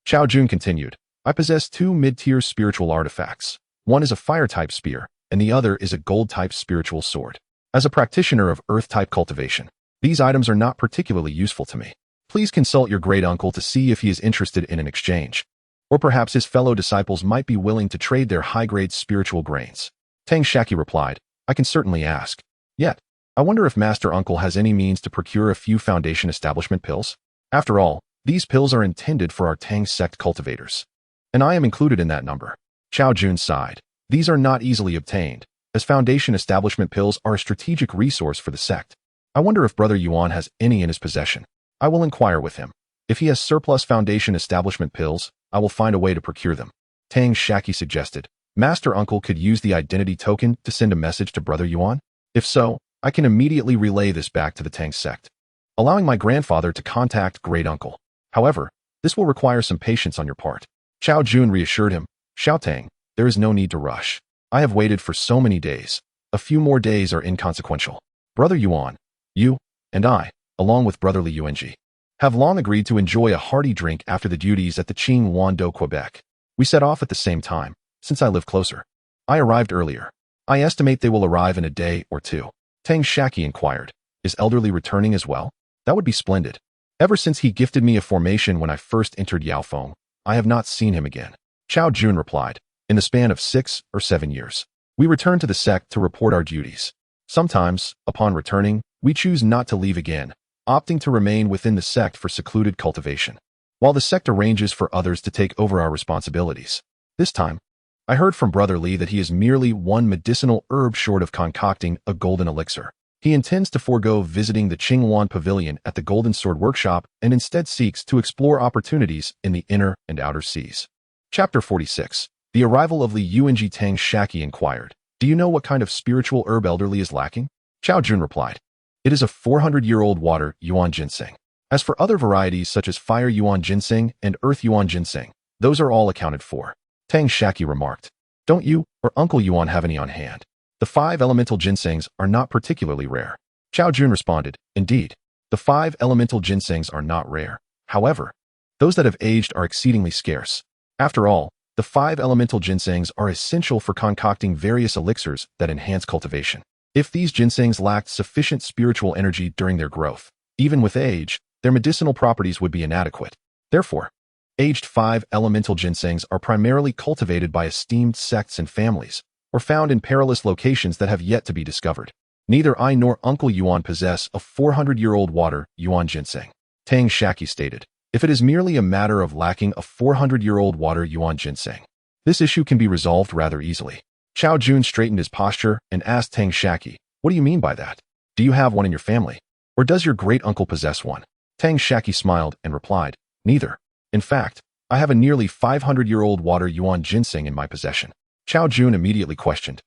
Xiao Jun continued, I possess 2 mid-tier spiritual artifacts. One is a fire-type spear, and the other is a gold-type spiritual sword. As a practitioner of earth-type cultivation, these items are not particularly useful to me. Please consult your great uncle to see if he is interested in an exchange. Or perhaps his fellow disciples might be willing to trade their high-grade spiritual grains. Tang Shaqi replied, I can certainly ask. Yet, I wonder if Master Uncle has any means to procure a few foundation establishment pills? After all, these pills are intended for our Tang sect cultivators. And I am included in that number. Xiao Jun sighed. These are not easily obtained, as foundation establishment pills are a strategic resource for the sect. I wonder if Brother Yuan has any in his possession. I will inquire with him. If he has surplus foundation establishment pills, I will find a way to procure them. Tang Shaqi suggested, Master Uncle could use the identity token to send a message to Brother Yuan? If so, I can immediately relay this back to the Tang sect, allowing my grandfather to contact great uncle. However, this will require some patience on your part. Xiao Jun reassured him, Xiao Tang, there is no need to rush. I have waited for so many days. A few more days are inconsequential. Brother Yuan, you, and I, along with brotherly Yuanji, have long agreed to enjoy a hearty drink after the duties at the Qing Wan Do, Quebec. We set off at the same time, since I live closer. I arrived earlier. I estimate they will arrive in a day or two. Tang Shaqi inquired, is Elderly returning as well? That would be splendid. Ever since he gifted me a formation when I first entered Yaofeng, I have not seen him again. Xiao Jun replied, in the span of 6 or 7 years. We return to the sect to report our duties. Sometimes, upon returning, we choose not to leave again, opting to remain within the sect for secluded cultivation, while the sect arranges for others to take over our responsibilities. This time, I heard from Brother Li that he is merely one medicinal herb short of concocting a golden elixir. He intends to forego visiting the Qingwan Pavilion at the Golden Sword Workshop and instead seeks to explore opportunities in the inner and outer seas. Chapter 46. The arrival of Li Yuanji. Tang Shaqi inquired, do you know what kind of spiritual herb Elderly is lacking? Xiao Jun replied, it is a 400-year-old water yuan ginseng. As for other varieties such as fire yuan ginseng and earth yuan ginseng, those are all accounted for. Tang Shaqi remarked, don't you or Uncle Yuan have any on hand? The 5 elemental ginsengs are not particularly rare. Xiao Jun responded, indeed, the 5 elemental ginsengs are not rare. However, those that have aged are exceedingly scarce. After all, the 5 elemental ginsengs are essential for concocting various elixirs that enhance cultivation. If these ginsengs lacked sufficient spiritual energy during their growth, even with age, their medicinal properties would be inadequate. Therefore, aged 5 elemental ginsengs are primarily cultivated by esteemed sects and families, or found in perilous locations that have yet to be discovered. Neither I nor Uncle Yuan possess a 400-year-old water yuan ginseng. Tang Shaqi stated, if it is merely a matter of lacking a 400-year-old water yuan ginseng, this issue can be resolved rather easily. Xiao Jun straightened his posture and asked Tang Shaqi, what do you mean by that? Do you have one in your family? Or does your great-uncle possess one? Tang Shaqi smiled and replied, neither. In fact, I have a nearly 500-year-old water yuan ginseng in my possession. Xiao Jun immediately questioned,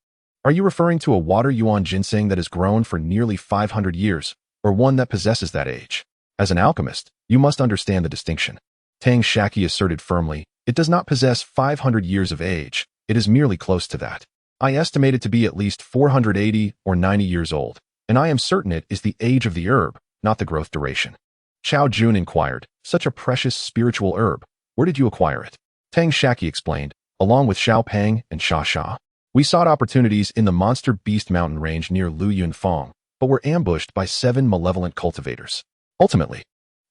are you referring to a water yuan ginseng that has grown for nearly 500 years, or one that possesses that age? As an alchemist, you must understand the distinction. Tang Shaqi asserted firmly, it does not possess 500 years of age, it is merely close to that. I estimate it to be at least 480 or 90 years old, and I am certain it is the age of the herb, not the growth duration. Xiao Jun inquired, such a precious spiritual herb, where did you acquire it? Tang Shaqi explained, along with Xiao Peng and Sha Sha. We sought opportunities in the Monster Beast mountain range near Lu Yunfeng, but were ambushed by 7 malevolent cultivators. Ultimately,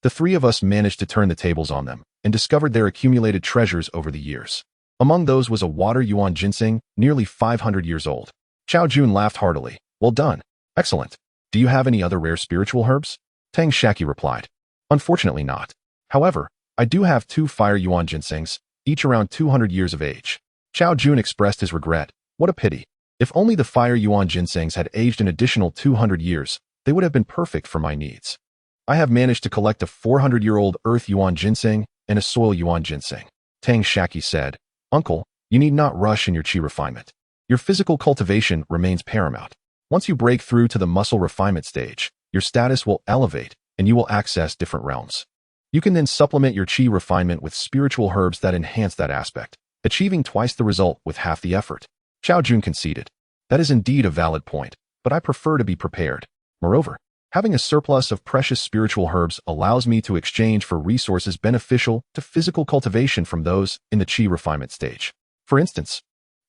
the 3 of us managed to turn the tables on them and discovered their accumulated treasures over the years. Among those was a water yuan ginseng, nearly 500 years old. Xiao Jun laughed heartily. Well done. Excellent. Do you have any other rare spiritual herbs? Tang Shaqi replied. Unfortunately not. However, I do have 2 fire yuan ginsengs, each around 200 years of age. Xiao Jun expressed his regret. What a pity. If only the fire yuan ginsengs had aged an additional 200 years, they would have been perfect for my needs. I have managed to collect a 400-year-old earth yuan ginseng and a soil yuan ginseng. Tang Shaqi said, Uncle, You need not rush in your qi refinement. Your physical cultivation remains paramount. Once you break through to the muscle refinement stage, your status will elevate and you will access different realms. You can then supplement your qi refinement with spiritual herbs that enhance that aspect, achieving twice the result with half the effort. Xiao Jun conceded. That is indeed a valid point, but I prefer to be prepared. Moreover, having a surplus of precious spiritual herbs allows me to exchange for resources beneficial to physical cultivation from those in the qi refinement stage. For instance,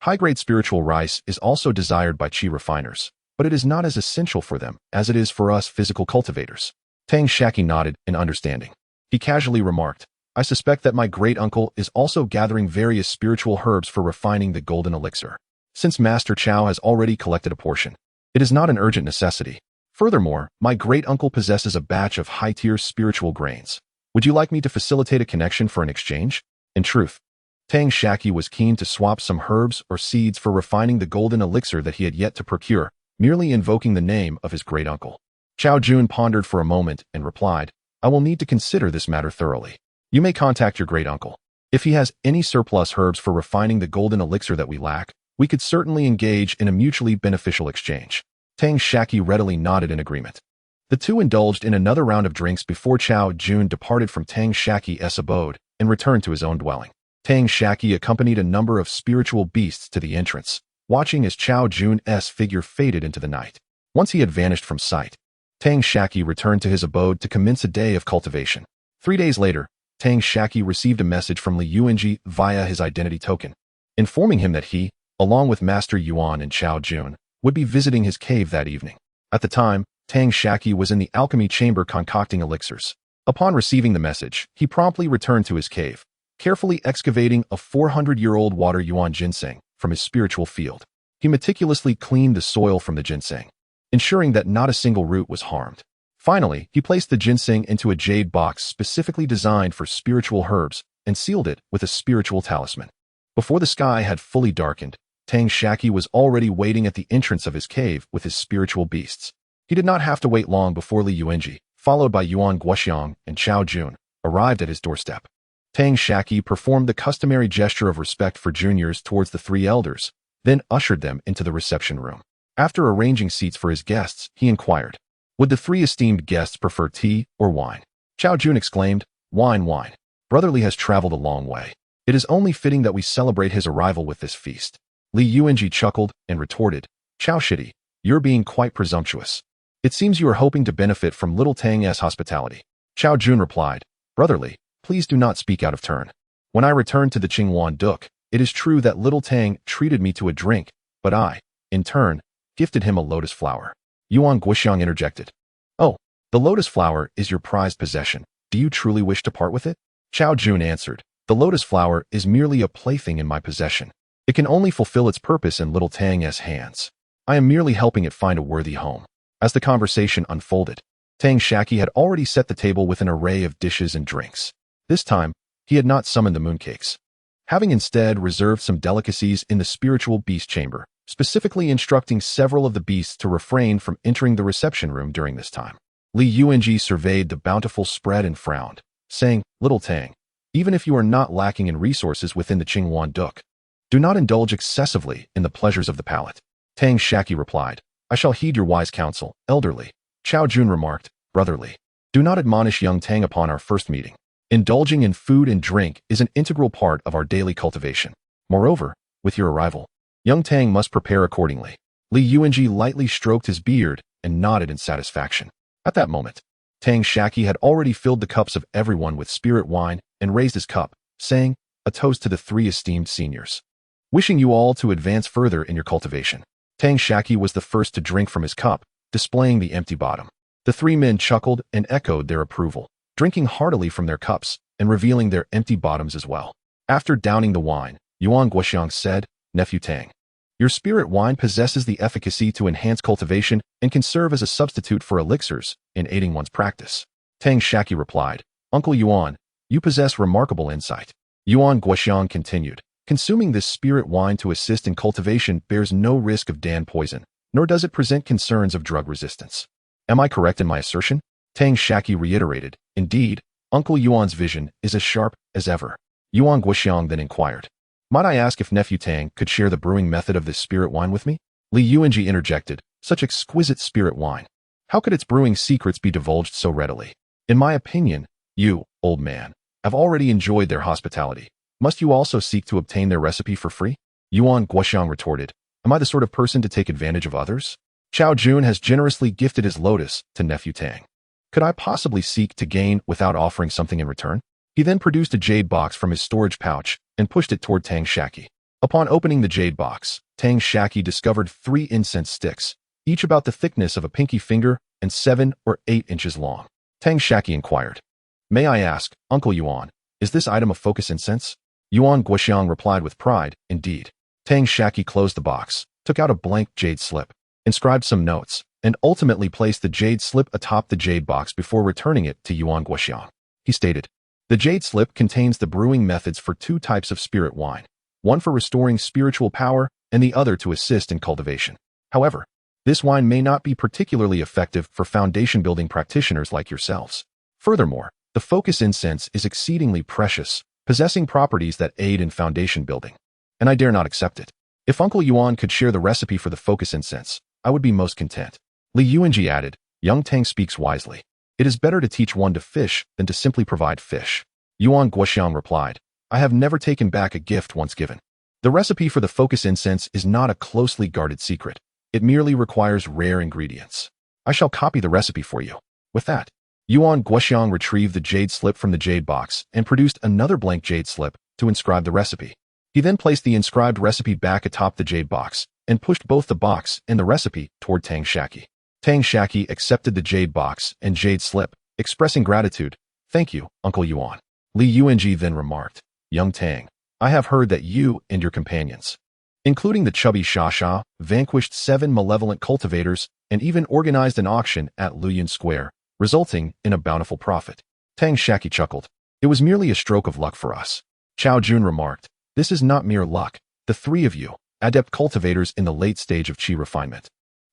high-grade spiritual rice is also desired by qi refiners, but it is not as essential for them as it is for us physical cultivators. Tang Shaqi nodded in understanding. He casually remarked, I suspect that my great-uncle is also gathering various spiritual herbs for refining the golden elixir. Since Master Chao has already collected a portion, it is not an urgent necessity. Furthermore, my great-uncle possesses a batch of high-tier spiritual grains. Would you like me to facilitate a connection for an exchange? In truth, Tang Shaqi was keen to swap some herbs or seeds for refining the golden elixir that he had yet to procure, merely invoking the name of his great-uncle. Xiao Jun pondered for a moment and replied, I will need to consider this matter thoroughly. You may contact your great-uncle. If he has any surplus herbs for refining the golden elixir that we lack, we could certainly engage in a mutually beneficial exchange. Tang Shaqi readily nodded in agreement. The two indulged in another round of drinks before Xiao Jun departed from Tang Shaqi's abode and returned to his own dwelling. Tang Shaqi accompanied a number of spiritual beasts to the entrance, watching as Xiao Jun's figure faded into the night. Once he had vanished from sight, Tang Shaqi returned to his abode to commence a day of cultivation. 3 days later, Tang Shaqi received a message from Li Yuanji via his identity token, informing him that he, along with Master Yuan and Xiao Jun, would be visiting his cave that evening. At the time, Tang Shaqi was in the alchemy chamber concocting elixirs. Upon receiving the message, he promptly returned to his cave, carefully excavating a 400-year-old water yuan ginseng from his spiritual field. He meticulously cleaned the soil from the ginseng, ensuring that not a single root was harmed. Finally, he placed the ginseng into a jade box specifically designed for spiritual herbs and sealed it with a spiritual talisman. Before the sky had fully darkened, Tang Shaqi was already waiting at the entrance of his cave with his spiritual beasts. He did not have to wait long before Li Yuanji, followed by Yuan Guoxiang and Xiao Jun, arrived at his doorstep. Tang Shaqi performed the customary gesture of respect for juniors towards the three elders, then ushered them into the reception room. After arranging seats for his guests, he inquired, would the three esteemed guests prefer tea or wine? Xiao Jun exclaimed, wine, wine. Brotherly has traveled a long way. It is only fitting that we celebrate his arrival with this feast. Li Yuanji chuckled and retorted, Xiao Shidi, you're being quite presumptuous. It seems you are hoping to benefit from little Tang's hospitality. Xiao Jun replied, Brotherly, please do not speak out of turn. When I returned to the Qingwan Duk, it is true that little Tang treated me to a drink, but I, in turn, gifted him a lotus flower. Yuan Guoxiang interjected. Oh, the lotus flower is your prized possession. Do you truly wish to part with it? Xiao Jun answered, the lotus flower is merely a plaything in my possession. It can only fulfill its purpose in little Tang's hands. I am merely helping it find a worthy home. As the conversation unfolded, Tang Shaqi had already set the table with an array of dishes and drinks. This time, he had not summoned the mooncakes, having instead reserved some delicacies in the spiritual beast chamber, specifically instructing several of the beasts to refrain from entering the reception room during this time. Li Yuanji surveyed the bountiful spread and frowned, saying, Little Tang, even if you are not lacking in resources within the Qingwan Duk, do not indulge excessively in the pleasures of the palate. Tang Shaqi replied, I shall heed your wise counsel, elderly. Xiao Jun remarked, Brotherly, do not admonish young Tang upon our first meeting. Indulging in food and drink is an integral part of our daily cultivation. Moreover, with your arrival, young Tang must prepare accordingly. Li Yuanji lightly stroked his beard and nodded in satisfaction. At that moment, Tang Shaqi had already filled the cups of everyone with spirit wine and raised his cup, saying, a toast to the three esteemed seniors. Wishing you all to advance further in your cultivation. Tang Shaqi was the first to drink from his cup, displaying the empty bottom. The three men chuckled and echoed their approval, drinking heartily from their cups and revealing their empty bottoms as well. After downing the wine, Yuan Guoxiang said, Nephew Tang, your spirit wine possesses the efficacy to enhance cultivation and can serve as a substitute for elixirs in aiding one's practice. Tang Shaqi replied, Uncle Yuan, you possess remarkable insight. Yuan Guoxiang continued, consuming this spirit wine to assist in cultivation bears no risk of Dan poison, nor does it present concerns of drug resistance. Am I correct in my assertion? Tang Shaqi reiterated, Indeed, Uncle Yuan's vision is as sharp as ever. Yuan Guoxiang then inquired, Might I ask if Nephew Tang could share the brewing method of this spirit wine with me? Li Yuanji interjected. Such exquisite spirit wine. How could its brewing secrets be divulged so readily? In my opinion, you, old man, have already enjoyed their hospitality. Must you also seek to obtain their recipe for free? Yuan Guoxiang retorted. Am I the sort of person to take advantage of others? Chao Jun has generously gifted his lotus to Nephew Tang. Could I possibly seek to gain without offering something in return? He then produced a jade box from his storage pouch and pushed it toward Tang Shaqi. Upon opening the jade box, Tang Shaqi discovered 3 incense sticks, each about the thickness of a pinky finger and 7 or 8 inches long. Tang Shaqi inquired, May I ask, Uncle Yuan, is this item a focus incense? Yuan Guoxiang replied with pride, Indeed. Tang Shaqi closed the box, took out a blank jade slip, inscribed some notes, and ultimately placed the jade slip atop the jade box before returning it to Yuan Guoxiang. He stated, The jade slip contains the brewing methods for 2 types of spirit wine, one for restoring spiritual power and the other to assist in cultivation. However, this wine may not be particularly effective for foundation-building practitioners like yourselves. Furthermore, the focus incense is exceedingly precious, possessing properties that aid in foundation building, and I dare not accept it. If Uncle Yuan could share the recipe for the focus incense, I would be most content. Li Yuanji added, Young Tang speaks wisely. It is better to teach one to fish than to simply provide fish. Yuan Guoxiang replied, I have never taken back a gift once given. The recipe for the focus incense is not a closely guarded secret. It merely requires rare ingredients. I shall copy the recipe for you. With that, Yuan Guoxiang retrieved the jade slip from the jade box and produced another blank jade slip to inscribe the recipe. He then placed the inscribed recipe back atop the jade box and pushed both the box and the recipe toward Tang Shaqi. Tang Shaqi accepted the jade box and jade slip, expressing gratitude. Thank you, Uncle Yuan. Li Yuanji then remarked, Young Tang, I have heard that you and your companions, including the chubby Xia, vanquished 7 malevolent cultivators and even organized an auction at Luyan Square, resulting in a bountiful profit. Tang Shaqi chuckled. It was merely a stroke of luck for us. Chao Jun remarked, This is not mere luck. The 3 of you, adept cultivators in the late stage of chi refinement,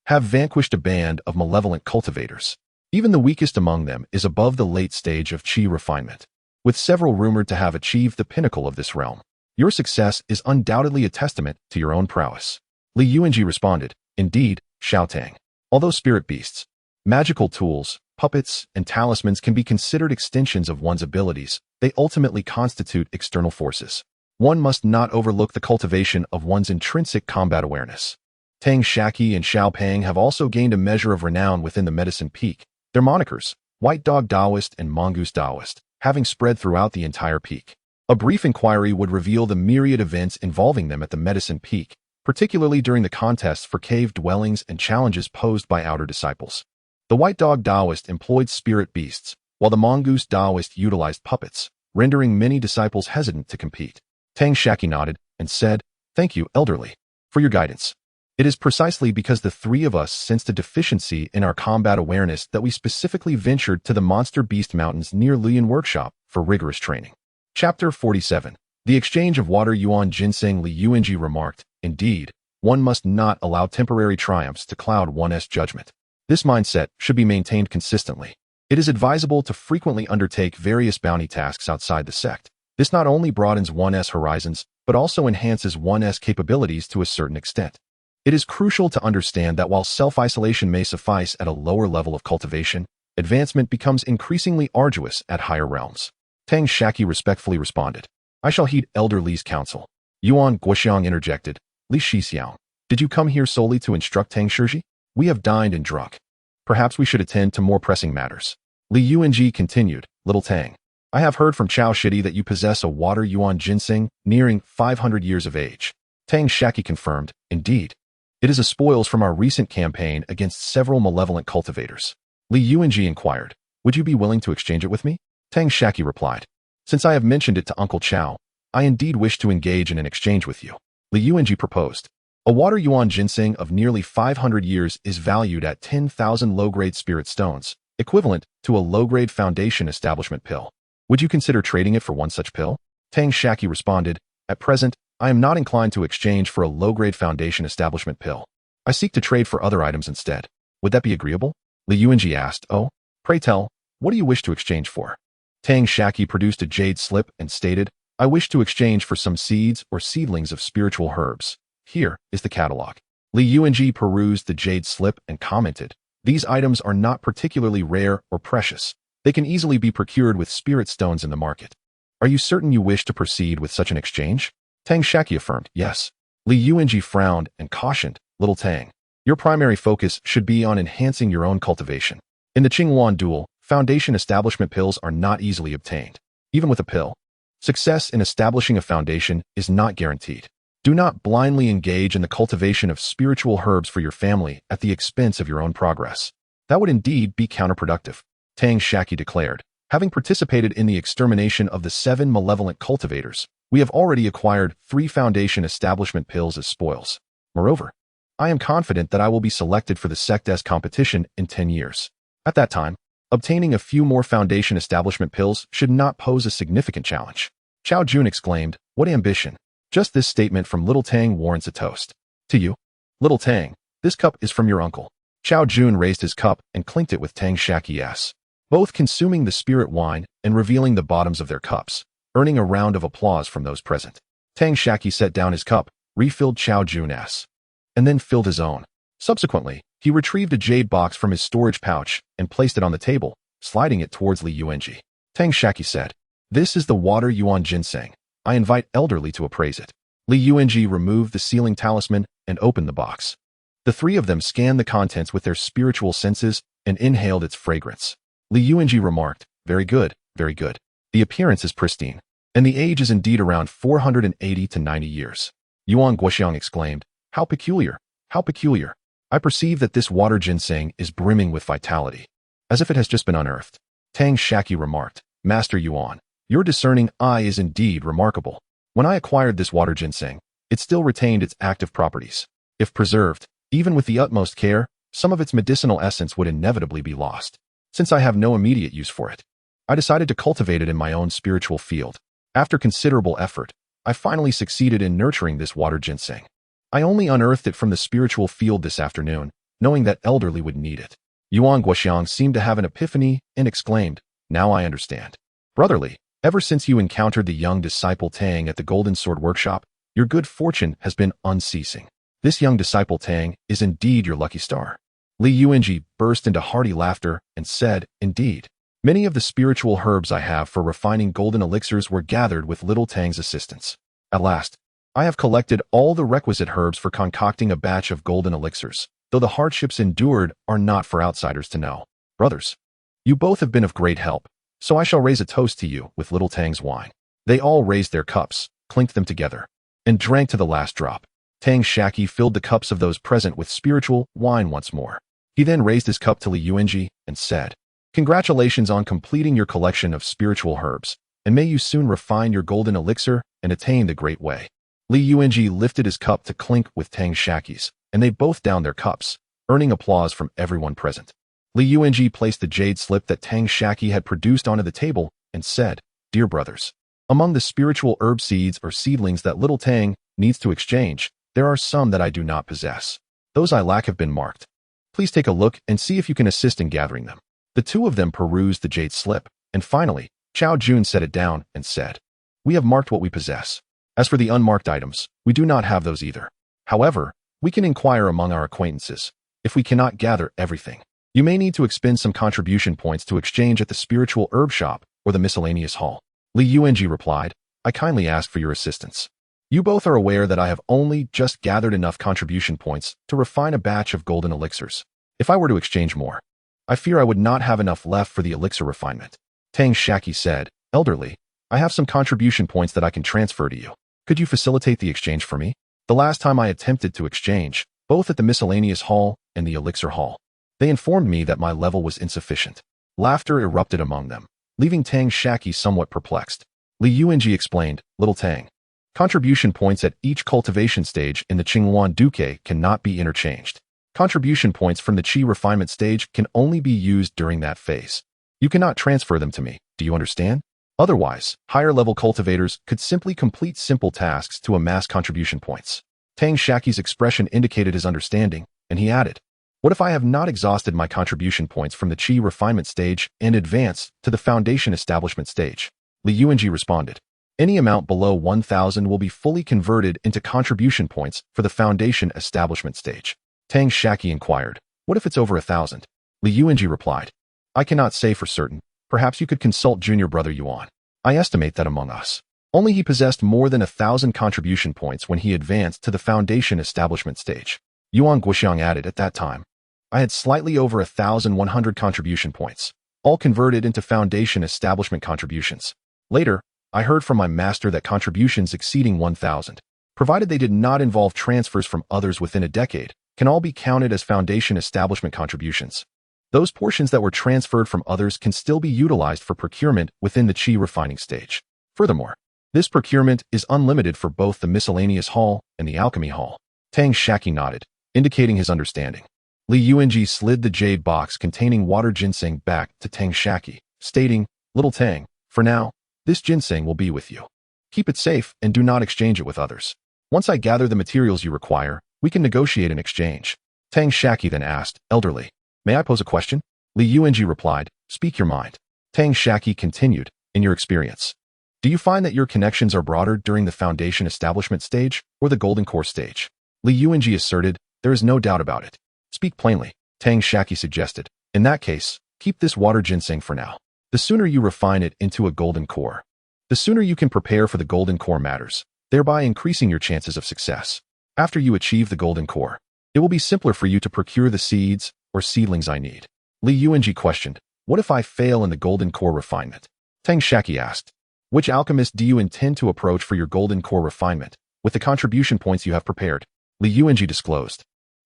have vanquished a band of malevolent cultivators. Even the weakest among them is above the late stage of chi refinement, with several rumored to have achieved the pinnacle of this realm. Your success is undoubtedly a testament to your own prowess. Li Yuanji responded, Indeed, Xiao Tang. Although spirit beasts, magical tools, puppets, and talismans can be considered extensions of one's abilities, they ultimately constitute external forces. One must not overlook the cultivation of one's intrinsic combat awareness. Tang Shaqi and Xiao Pang have also gained a measure of renown within the Medicine Peak, their monikers, White Dog Taoist and Mongoose Taoist, having spread throughout the entire peak. A brief inquiry would reveal the myriad events involving them at the Medicine Peak, particularly during the contests for cave dwellings and challenges posed by outer disciples. The White Dog Taoist employed spirit beasts, while the Mongoose Taoist utilized puppets, rendering many disciples hesitant to compete. Tang Shaqi nodded and said, Thank you, elderly, for your guidance. It is precisely because the 3 of us sensed a deficiency in our combat awareness that we specifically ventured to the Monster Beast Mountains near Luyan Workshop for rigorous training. Chapter 47. The Exchange of Water. Yuan Ginseng. Li Yuanji remarked, Indeed, one must not allow temporary triumphs to cloud one's judgment. This mindset should be maintained consistently. It is advisable to frequently undertake various bounty tasks outside the sect. This not only broadens one's horizons, but also enhances one's capabilities to a certain extent. It is crucial to understand that while self-isolation may suffice at a lower level of cultivation, advancement becomes increasingly arduous at higher realms. Tang Shaqi respectfully responded, I shall heed Elder Li's counsel. Yuan Guoxiang interjected, Li Shixiang, did you come here solely to instruct Tang Shaqi? We have dined and drunk. Perhaps we should attend to more pressing matters. Li Yuanji continued, Little Tang, I have heard from Chao Shidi that you possess a water Yuan Ginseng nearing 500 years of age. Tang Shaqi confirmed, Indeed. It is a spoils from our recent campaign against several malevolent cultivators. Li Yuanji inquired, Would you be willing to exchange it with me? Tang Shaqi replied, Since I have mentioned it to Uncle Chao, I indeed wish to engage in an exchange with you. Li Yuanji proposed. A water Yuan Ginseng of nearly 500 years is valued at 10,000 low-grade spirit stones, equivalent to a low-grade foundation establishment pill. Would you consider trading it for one such pill? Tang Shaqi responded, At present, I am not inclined to exchange for a low-grade foundation establishment pill. I seek to trade for other items instead. Would that be agreeable? Li Yuanji asked, Oh, pray tell, what do you wish to exchange for? Tang Shaqi produced a jade slip and stated, I wish to exchange for some seeds or seedlings of spiritual herbs. Here is the catalog. Li Yuanji perused the jade slip and commented, "These items are not particularly rare or precious. They can easily be procured with spirit stones in the market. Are you certain you wish to proceed with such an exchange?" Tang Shaqi affirmed, "Yes." Li Yuanji frowned and cautioned, "Little Tang, your primary focus should be on enhancing your own cultivation. In the Qingyuan duel, foundation establishment pills are not easily obtained. Even with a pill, success in establishing a foundation is not guaranteed. Do not blindly engage in the cultivation of spiritual herbs for your family at the expense of your own progress. That would indeed be counterproductive," Tang Shaqi declared. "Having participated in the extermination of the 7 malevolent cultivators, we have already acquired 3 foundation establishment pills as spoils. Moreover, I am confident that I will be selected for the Sectes competition in 10 years. At that time, obtaining a few more foundation establishment pills should not pose a significant challenge." Chao Jun exclaimed, "What ambition! Just this statement from Little Tang warrants a toast. To you, Little Tang, this cup is from your uncle." Chao Jun raised his cup and clinked it with Tang Shaqi's, both consuming the spirit wine and revealing the bottoms of their cups, earning a round of applause from those present. Tang Shaqi set down his cup, refilled Chao Jun's, and then filled his own. Subsequently, he retrieved a jade box from his storage pouch and placed it on the table, sliding it towards Li Yuanji. Tang Shaqi said, "This is the water yuan ginseng. I invite elderly to appraise it." Li Yuanji removed the sealing talisman and opened the box. The 3 of them scanned the contents with their spiritual senses and inhaled its fragrance. Li Yuanji remarked, "Very good, very good. The appearance is pristine, and the age is indeed around 480 to 90 years. Yuan Guoxiang exclaimed, "How peculiar, how peculiar. I perceive that this water ginseng is brimming with vitality, as if it has just been unearthed." Tang Shaqi remarked, "Master Yuan, your discerning eye is indeed remarkable. When I acquired this water ginseng, it still retained its active properties. If preserved, even with the utmost care, some of its medicinal essence would inevitably be lost. Since I have no immediate use for it, I decided to cultivate it in my own spiritual field. After considerable effort, I finally succeeded in nurturing this water ginseng. I only unearthed it from the spiritual field this afternoon, knowing that elderly would need it." Yuan Guoxiang seemed to have an epiphany and exclaimed, "Now I understand. Brotherly, ever since you encountered the young disciple Tang at the Golden Sword Workshop, your good fortune has been unceasing. This young disciple Tang is indeed your lucky star." Li Yuanji burst into hearty laughter and said, "Indeed. Many of the spiritual herbs I have for refining golden elixirs were gathered with Little Tang's assistance. At last, I have collected all the requisite herbs for concocting a batch of golden elixirs, though the hardships endured are not for outsiders to know. Brothers, you both have been of great help, so I shall raise a toast to you with Little Tang's wine." They all raised their cups, clinked them together, and drank to the last drop. Tang Shaqi filled the cups of those present with spiritual wine once more. He then raised his cup to Li Yuanji and said, "Congratulations on completing your collection of spiritual herbs, and may you soon refine your golden elixir and attain the great way." Li Yuanji lifted his cup to clink with Tang Shaqi's, and they both downed their cups, earning applause from everyone present. Li Yuanji placed the jade slip that Tang Shaqi had produced onto the table and said, "Dear brothers, among the spiritual herb seeds or seedlings that Little Tang needs to exchange, there are some that I do not possess. Those I lack have been marked. Please take a look and see if you can assist in gathering them." The 2 of them perused the jade slip, and finally, Chao Jun set it down and said, "We have marked what we possess. As for the unmarked items, we do not have those either. However, we can inquire among our acquaintances. If we cannot gather everything, you may need to expend some contribution points to exchange at the spiritual herb shop or the miscellaneous hall." Li Yuanji replied, "I kindly ask for your assistance. You both are aware that I have only just gathered enough contribution points to refine a batch of golden elixirs. If I were to exchange more, I fear I would not have enough left for the elixir refinement." Tang Shaqi said, "Elderly, I have some contribution points that I can transfer to you. Could you facilitate the exchange for me? The last time I attempted to exchange, both at the miscellaneous hall and the elixir hall, they informed me that my level was insufficient." Laughter erupted among them, leaving Tang Shaqi somewhat perplexed. Li Yuanji explained, "Little Tang, contribution points at each cultivation stage in the Qingyuan Duke cannot be interchanged. Contribution points from the Qi refinement stage can only be used during that phase. You cannot transfer them to me, do you understand? Otherwise, higher-level cultivators could simply complete simple tasks to amass contribution points." Tang Shaqi's expression indicated his understanding, and he added, "What if I have not exhausted my contribution points from the Qi refinement stage and advance to the foundation establishment stage?" Li Yuanji responded, Any amount below 1,000 will be fully converted into contribution points for the foundation establishment stage. Tang Shaqi inquired, what if it's over 1,000? Li Yuanji replied, I cannot say for certain. Perhaps you could consult junior brother Yuan. I estimate that among us, only he possessed more than 1,000 contribution points when he advanced to the foundation establishment stage. Yuan Guoxiang added at that time, I had slightly over 1,100 contribution points, all converted into foundation establishment contributions. Later, I heard from my master that contributions exceeding 1,000, provided they did not involve transfers from others within a decade, can all be counted as foundation establishment contributions. Those portions that were transferred from others can still be utilized for procurement within the qi refining stage. Furthermore, this procurement is unlimited for both the miscellaneous hall and the alchemy hall. Tang Shaqi nodded, indicating his understanding. Li Yuanji slid the jade box containing water ginseng back to Tang Shaqi, stating, Little Tang, for now, this ginseng will be with you. Keep it safe and do not exchange it with others. Once I gather the materials you require, we can negotiate an exchange. Tang Shaqi then asked, Elderly, may I pose a question? Li Yuanji replied, Speak your mind. Tang Shaqi continued, In your experience, do you find that your connections are broader during the foundation establishment stage or the golden core stage? Li Yuanji asserted, There is no doubt about it. Speak plainly, Tang Shaqi suggested. In that case, keep this water ginseng for now. The sooner you refine it into a golden core, the sooner you can prepare for the golden core matters, thereby increasing your chances of success. After you achieve the golden core, it will be simpler for you to procure the seeds or seedlings I need. Li Yuanji questioned, What if I fail in the golden core refinement? Tang Shaqi asked, Which alchemist do you intend to approach for your golden core refinement, with the contribution points you have prepared? Li Yuanji disclosed,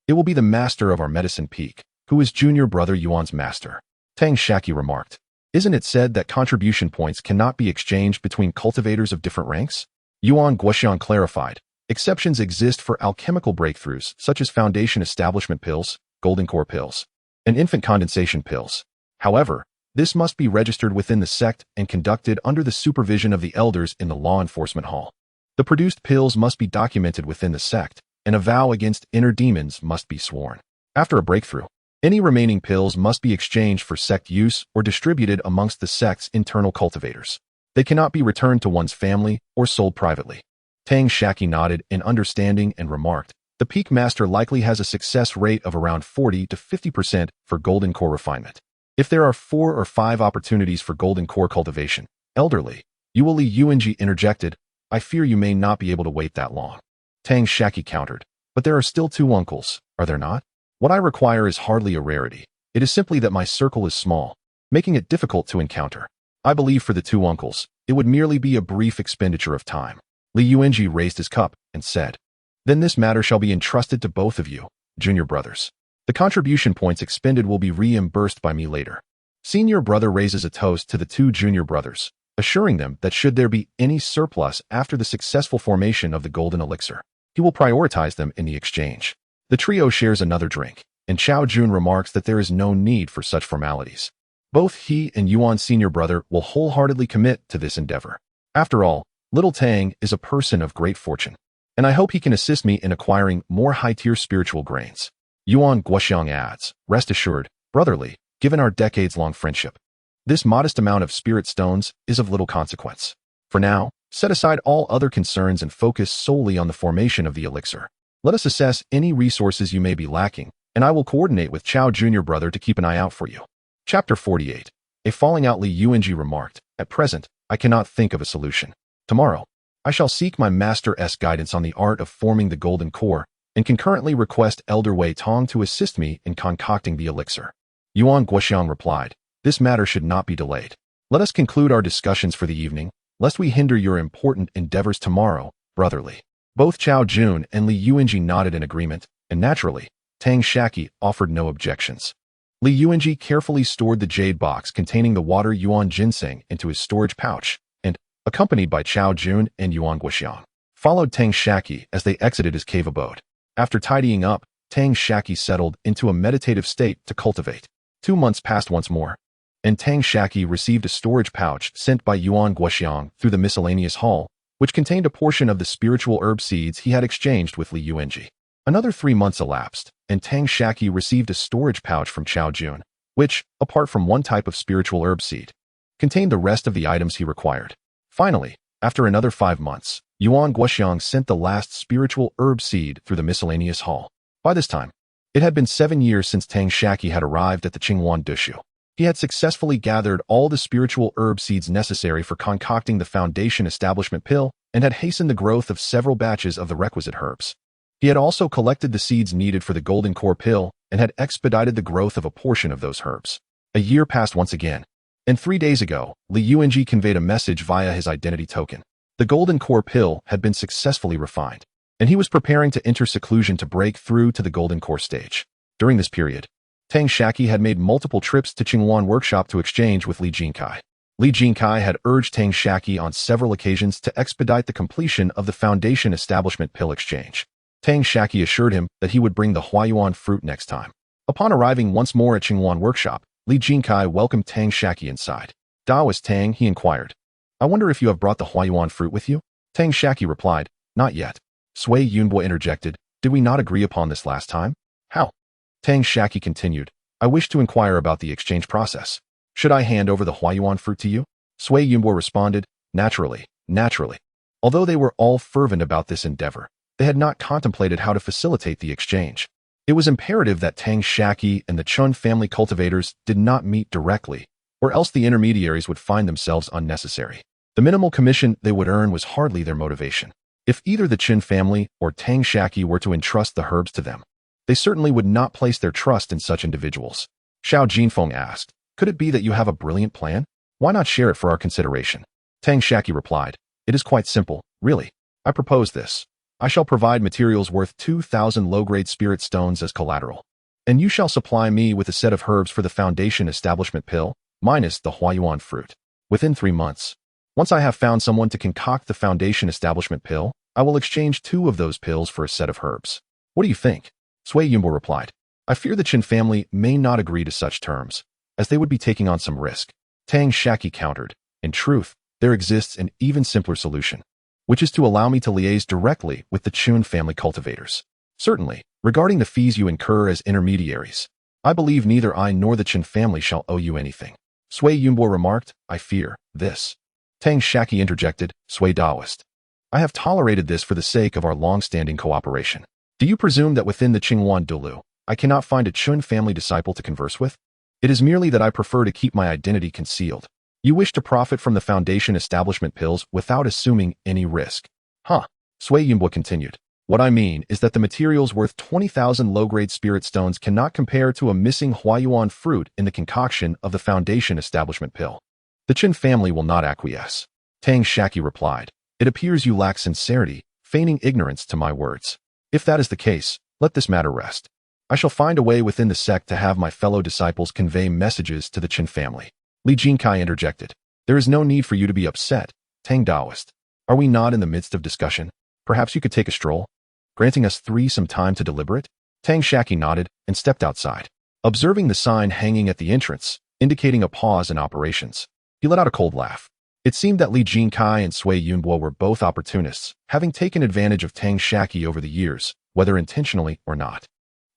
It will be the master of our medicine peak, who is junior brother Yuan's master. Tang Shaqi remarked, Isn't it said that contribution points cannot be exchanged between cultivators of different ranks? Yuan Guoxiang clarified, Exceptions exist for alchemical breakthroughs such as foundation establishment pills, golden core pills, and infant condensation pills. However, this must be registered within the sect and conducted under the supervision of the elders in the law enforcement hall. The produced pills must be documented within the sect, and a vow against inner demons must be sworn. After a breakthrough, any remaining pills must be exchanged for sect use or distributed amongst the sect's internal cultivators. They cannot be returned to one's family or sold privately. Tang Shaqi nodded in understanding and remarked, The peak master likely has a success rate of around 40 to 50% for golden core refinement. If there are 4 or 5 opportunities for golden core cultivation, elderly, you will Li Yuanji interjected, I fear you may not be able to wait that long. Tang Shaqi countered, But there are still 2 uncles, are there not? What I require is hardly a rarity. It is simply that my circle is small, making it difficult to encounter. I believe for the 2 uncles, it would merely be a brief expenditure of time. Li Yuanji raised his cup and said, Then this matter shall be entrusted to both of you, junior brothers. The contribution points expended will be reimbursed by me later. Senior brother raises a toast to the 2 junior brothers, assuring them that should there be any surplus after the successful formation of the golden elixir, he will prioritize them in the exchange. The trio shares another drink, and Chao Jun remarks that there is no need for such formalities. Both he and Yuan senior brother will wholeheartedly commit to this endeavor. After all, Little Tang is a person of great fortune, and I hope he can assist me in acquiring more high-tier spiritual grains. Yuan Guoxiang adds, Rest assured, brotherly, given our decades-long friendship, this modest amount of spirit stones is of little consequence. For now, set aside all other concerns and focus solely on the formation of the elixir. Let us assess any resources you may be lacking, and I will coordinate with Chao Junior brother to keep an eye out for you. Chapter 48. A falling out. Li Yuanji remarked, At present, I cannot think of a solution. Tomorrow, I shall seek my master's guidance on the art of forming the golden core, and concurrently request Elder Wei Tong to assist me in concocting the elixir. Yuan Guoxiang replied, This matter should not be delayed. Let us conclude our discussions for the evening, lest we hinder your important endeavors tomorrow, brotherly. Both Chao Jun and Li Yuanji nodded in agreement, and naturally, Tang Shaqi offered no objections. Li Yuanji carefully stored the jade box containing the water yuan ginseng into his storage pouch, and, accompanied by Chao Jun and Yuan Guoxiang, followed Tang Shaqi as they exited his cave abode. After tidying up, Tang Shaqi settled into a meditative state to cultivate. 2 months passed once more, and Tang Shaqi received a storage pouch sent by Yuan Guoxiang through the miscellaneous hall, which contained a portion of the spiritual herb seeds he had exchanged with Li Yuanji. Another 3 months elapsed, and Tang Shaqi received a storage pouch from Chao Jun, which, apart from one type of spiritual herb seed, contained the rest of the items he required. Finally, After another 5 months, Yuan Guoxiang sent the last spiritual herb seed through the miscellaneous hall. By this time, it had been 7 years since Tang Shaqi had arrived at the Qinghuan Dushu. He had successfully gathered all the spiritual herb seeds necessary for concocting the foundation establishment pill and had hastened the growth of several batches of the requisite herbs. He had also collected the seeds needed for the golden core pill and had expedited the growth of a portion of those herbs. A year passed once again, and 3 days ago, Li Yuanji conveyed a message via his identity token. The golden core pill had been successfully refined, and he was preparing to enter seclusion to break through to the golden core stage. During this period, Tang Shaqi had made multiple trips to Qinghuan Workshop to exchange with Li Jinkai. Li Jinkai had urged Tang Shaqi on several occasions to expedite the completion of the foundation establishment pill exchange. Tang Shaqi assured him that he would bring the Huayuan fruit next time. Upon arriving once more at Qinghuan Workshop, Li Jinkai welcomed Tang Shaqi inside. "Daoist Tang," he inquired, "I wonder if you have brought the Huayuan fruit with you?" Tang Shaqi replied, "Not yet." Sui Yunbo interjected, "Did we not agree upon this last time?" "How?" Tang Shaqi continued, "I wish to inquire about the exchange process. Should I hand over the Huayuan fruit to you?" Sui Yunbo responded, "Naturally, naturally." Although they were all fervent about this endeavor, they had not contemplated how to facilitate the exchange. It was imperative that Tang Shaqi and the Chun family cultivators did not meet directly, or else the intermediaries would find themselves unnecessary. The minimal commission they would earn was hardly their motivation. If either the Qin family or Tang Shaqi were to entrust the herbs to them, they certainly would not place their trust in such individuals. Xiao Jinfeng asked, "Could it be that you have a brilliant plan? Why not share it for our consideration?" Tang Shaqi replied, "It is quite simple, really. I propose this. I shall provide materials worth 2,000 low-grade spirit stones as collateral, and you shall supply me with a set of herbs for the foundation establishment pill, minus the Huayuan fruit. Within 3 months, once I have found someone to concoct the foundation establishment pill, I will exchange 2 of those pills for a set of herbs. What do you think?" Sui Yunbo replied, "I fear the Qin family may not agree to such terms, as they would be taking on some risk." Tang Shaqi countered, "In truth, there exists an even simpler solution, which is to allow me to liaise directly with the Qun family cultivators. Certainly, regarding the fees you incur as intermediaries, I believe neither I nor the Qin family shall owe you anything." Sui Yunbo remarked, "I fear this." Tang Shaqi interjected, "Sui Daoist, I have tolerated this for the sake of our long-standing cooperation. Do you presume that within the Qinghuan Dulu, I cannot find a Qun family disciple to converse with? It is merely that I prefer to keep my identity concealed. You wish to profit from the foundation establishment pills without assuming any risk." "Huh," Sui Yunbo continued. "What I mean is that the materials worth 20,000 low-grade spirit stones cannot compare to a missing Huayuan fruit in the concoction of the foundation establishment pill. The Qin family will not acquiesce." Tang Shaqi replied, "It appears you lack sincerity, feigning ignorance to my words. If that is the case, let this matter rest. I shall find a way within the sect to have my fellow disciples convey messages to the Qin family." Li Jinkai interjected, "There is no need for you to be upset, Tang Daoist. Are we not in the midst of discussion? Perhaps you could take a stroll, granting us 3 some time to deliberate?" Tang Shaqi nodded and stepped outside. Observing the sign hanging at the entrance, indicating a pause in operations, he let out a cold laugh. It seemed that Li Jinkai and Sui Yunbo were both opportunists, having taken advantage of Tang Shaqi over the years, whether intentionally or not.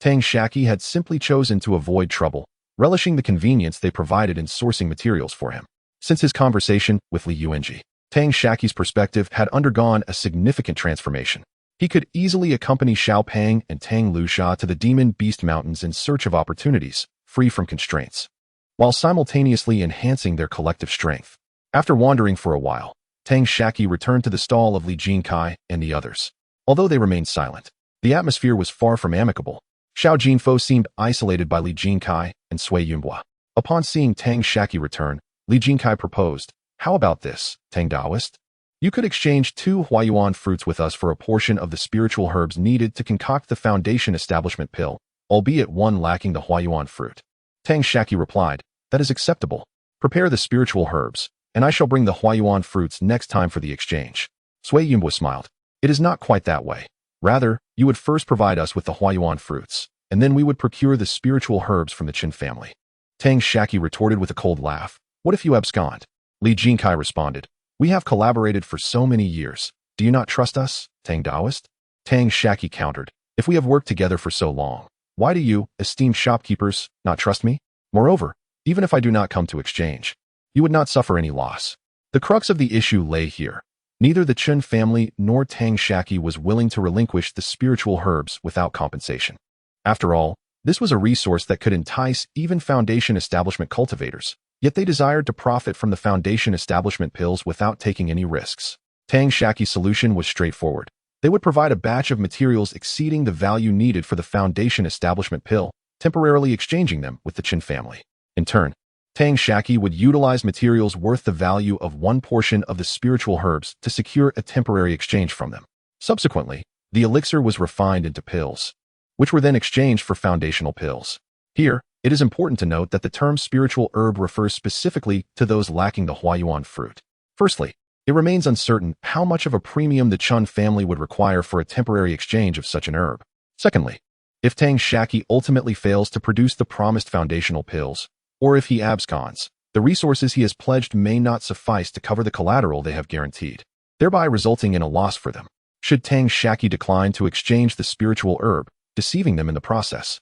Tang Shaqi had simply chosen to avoid trouble, relishing the convenience they provided in sourcing materials for him. Since his conversation with Li Yuanji, Tang Shaqi's perspective had undergone a significant transformation. He could easily accompany Xiao Pang and Tang Lusha to the Demon Beast Mountains in search of opportunities, free from constraints, while simultaneously enhancing their collective strength. After wandering for a while, Tang Shaqi returned to the stall of Li Jinkai and the others. Although they remained silent, the atmosphere was far from amicable. Xiao Jinfo seemed isolated by Li Jinkai and Sui Yunbo. Upon seeing Tang Shaqi return, Li Jinkai proposed, "How about this, Tang Daoist? You could exchange 2 Huayuan fruits with us for a portion of the spiritual herbs needed to concoct the foundation establishment pill, albeit one lacking the Huayuan fruit." Tang Shaqi replied, "That is acceptable. Prepare the spiritual herbs, and I shall bring the Huayuan fruits next time for the exchange." Sui Yunbo smiled. "It is not quite that way. Rather, you would first provide us with the Huayuan fruits, and then we would procure the spiritual herbs from the Qin family." Tang Shaqi retorted with a cold laugh, "What if you abscond?" Li Jinkai responded, "We have collaborated for so many years. Do you not trust us, Tang Daoist?" Tang Shaqi countered, "If we have worked together for so long, why do you, esteemed shopkeepers, not trust me? Moreover, even if I do not come to exchange, you would not suffer any loss. The crux of the issue lay here. Neither the Chen family nor Tang Shaqi was willing to relinquish the spiritual herbs without compensation. After all, this was a resource that could entice even Foundation establishment cultivators, yet they desired to profit from the Foundation establishment pills without taking any risks. Tang Shaqi's solution was straightforward. They would provide a batch of materials exceeding the value needed for the Foundation establishment pill, temporarily exchanging them with the Chen family. In turn, Tang Shaqi would utilize materials worth the value of one portion of the spiritual herbs to secure a temporary exchange from them. Subsequently, the elixir was refined into pills, which were then exchanged for foundational pills. Here, it is important to note that the term spiritual herb refers specifically to those lacking the huayuan fruit. Firstly, it remains uncertain how much of a premium the Chen family would require for a temporary exchange of such an herb. Secondly, if Tang Shaqi ultimately fails to produce the promised foundational pills, or if he absconds, the resources he has pledged may not suffice to cover the collateral they have guaranteed, thereby resulting in a loss for them. Should Tang Shaqi decline to exchange the spiritual herb, deceiving them in the process,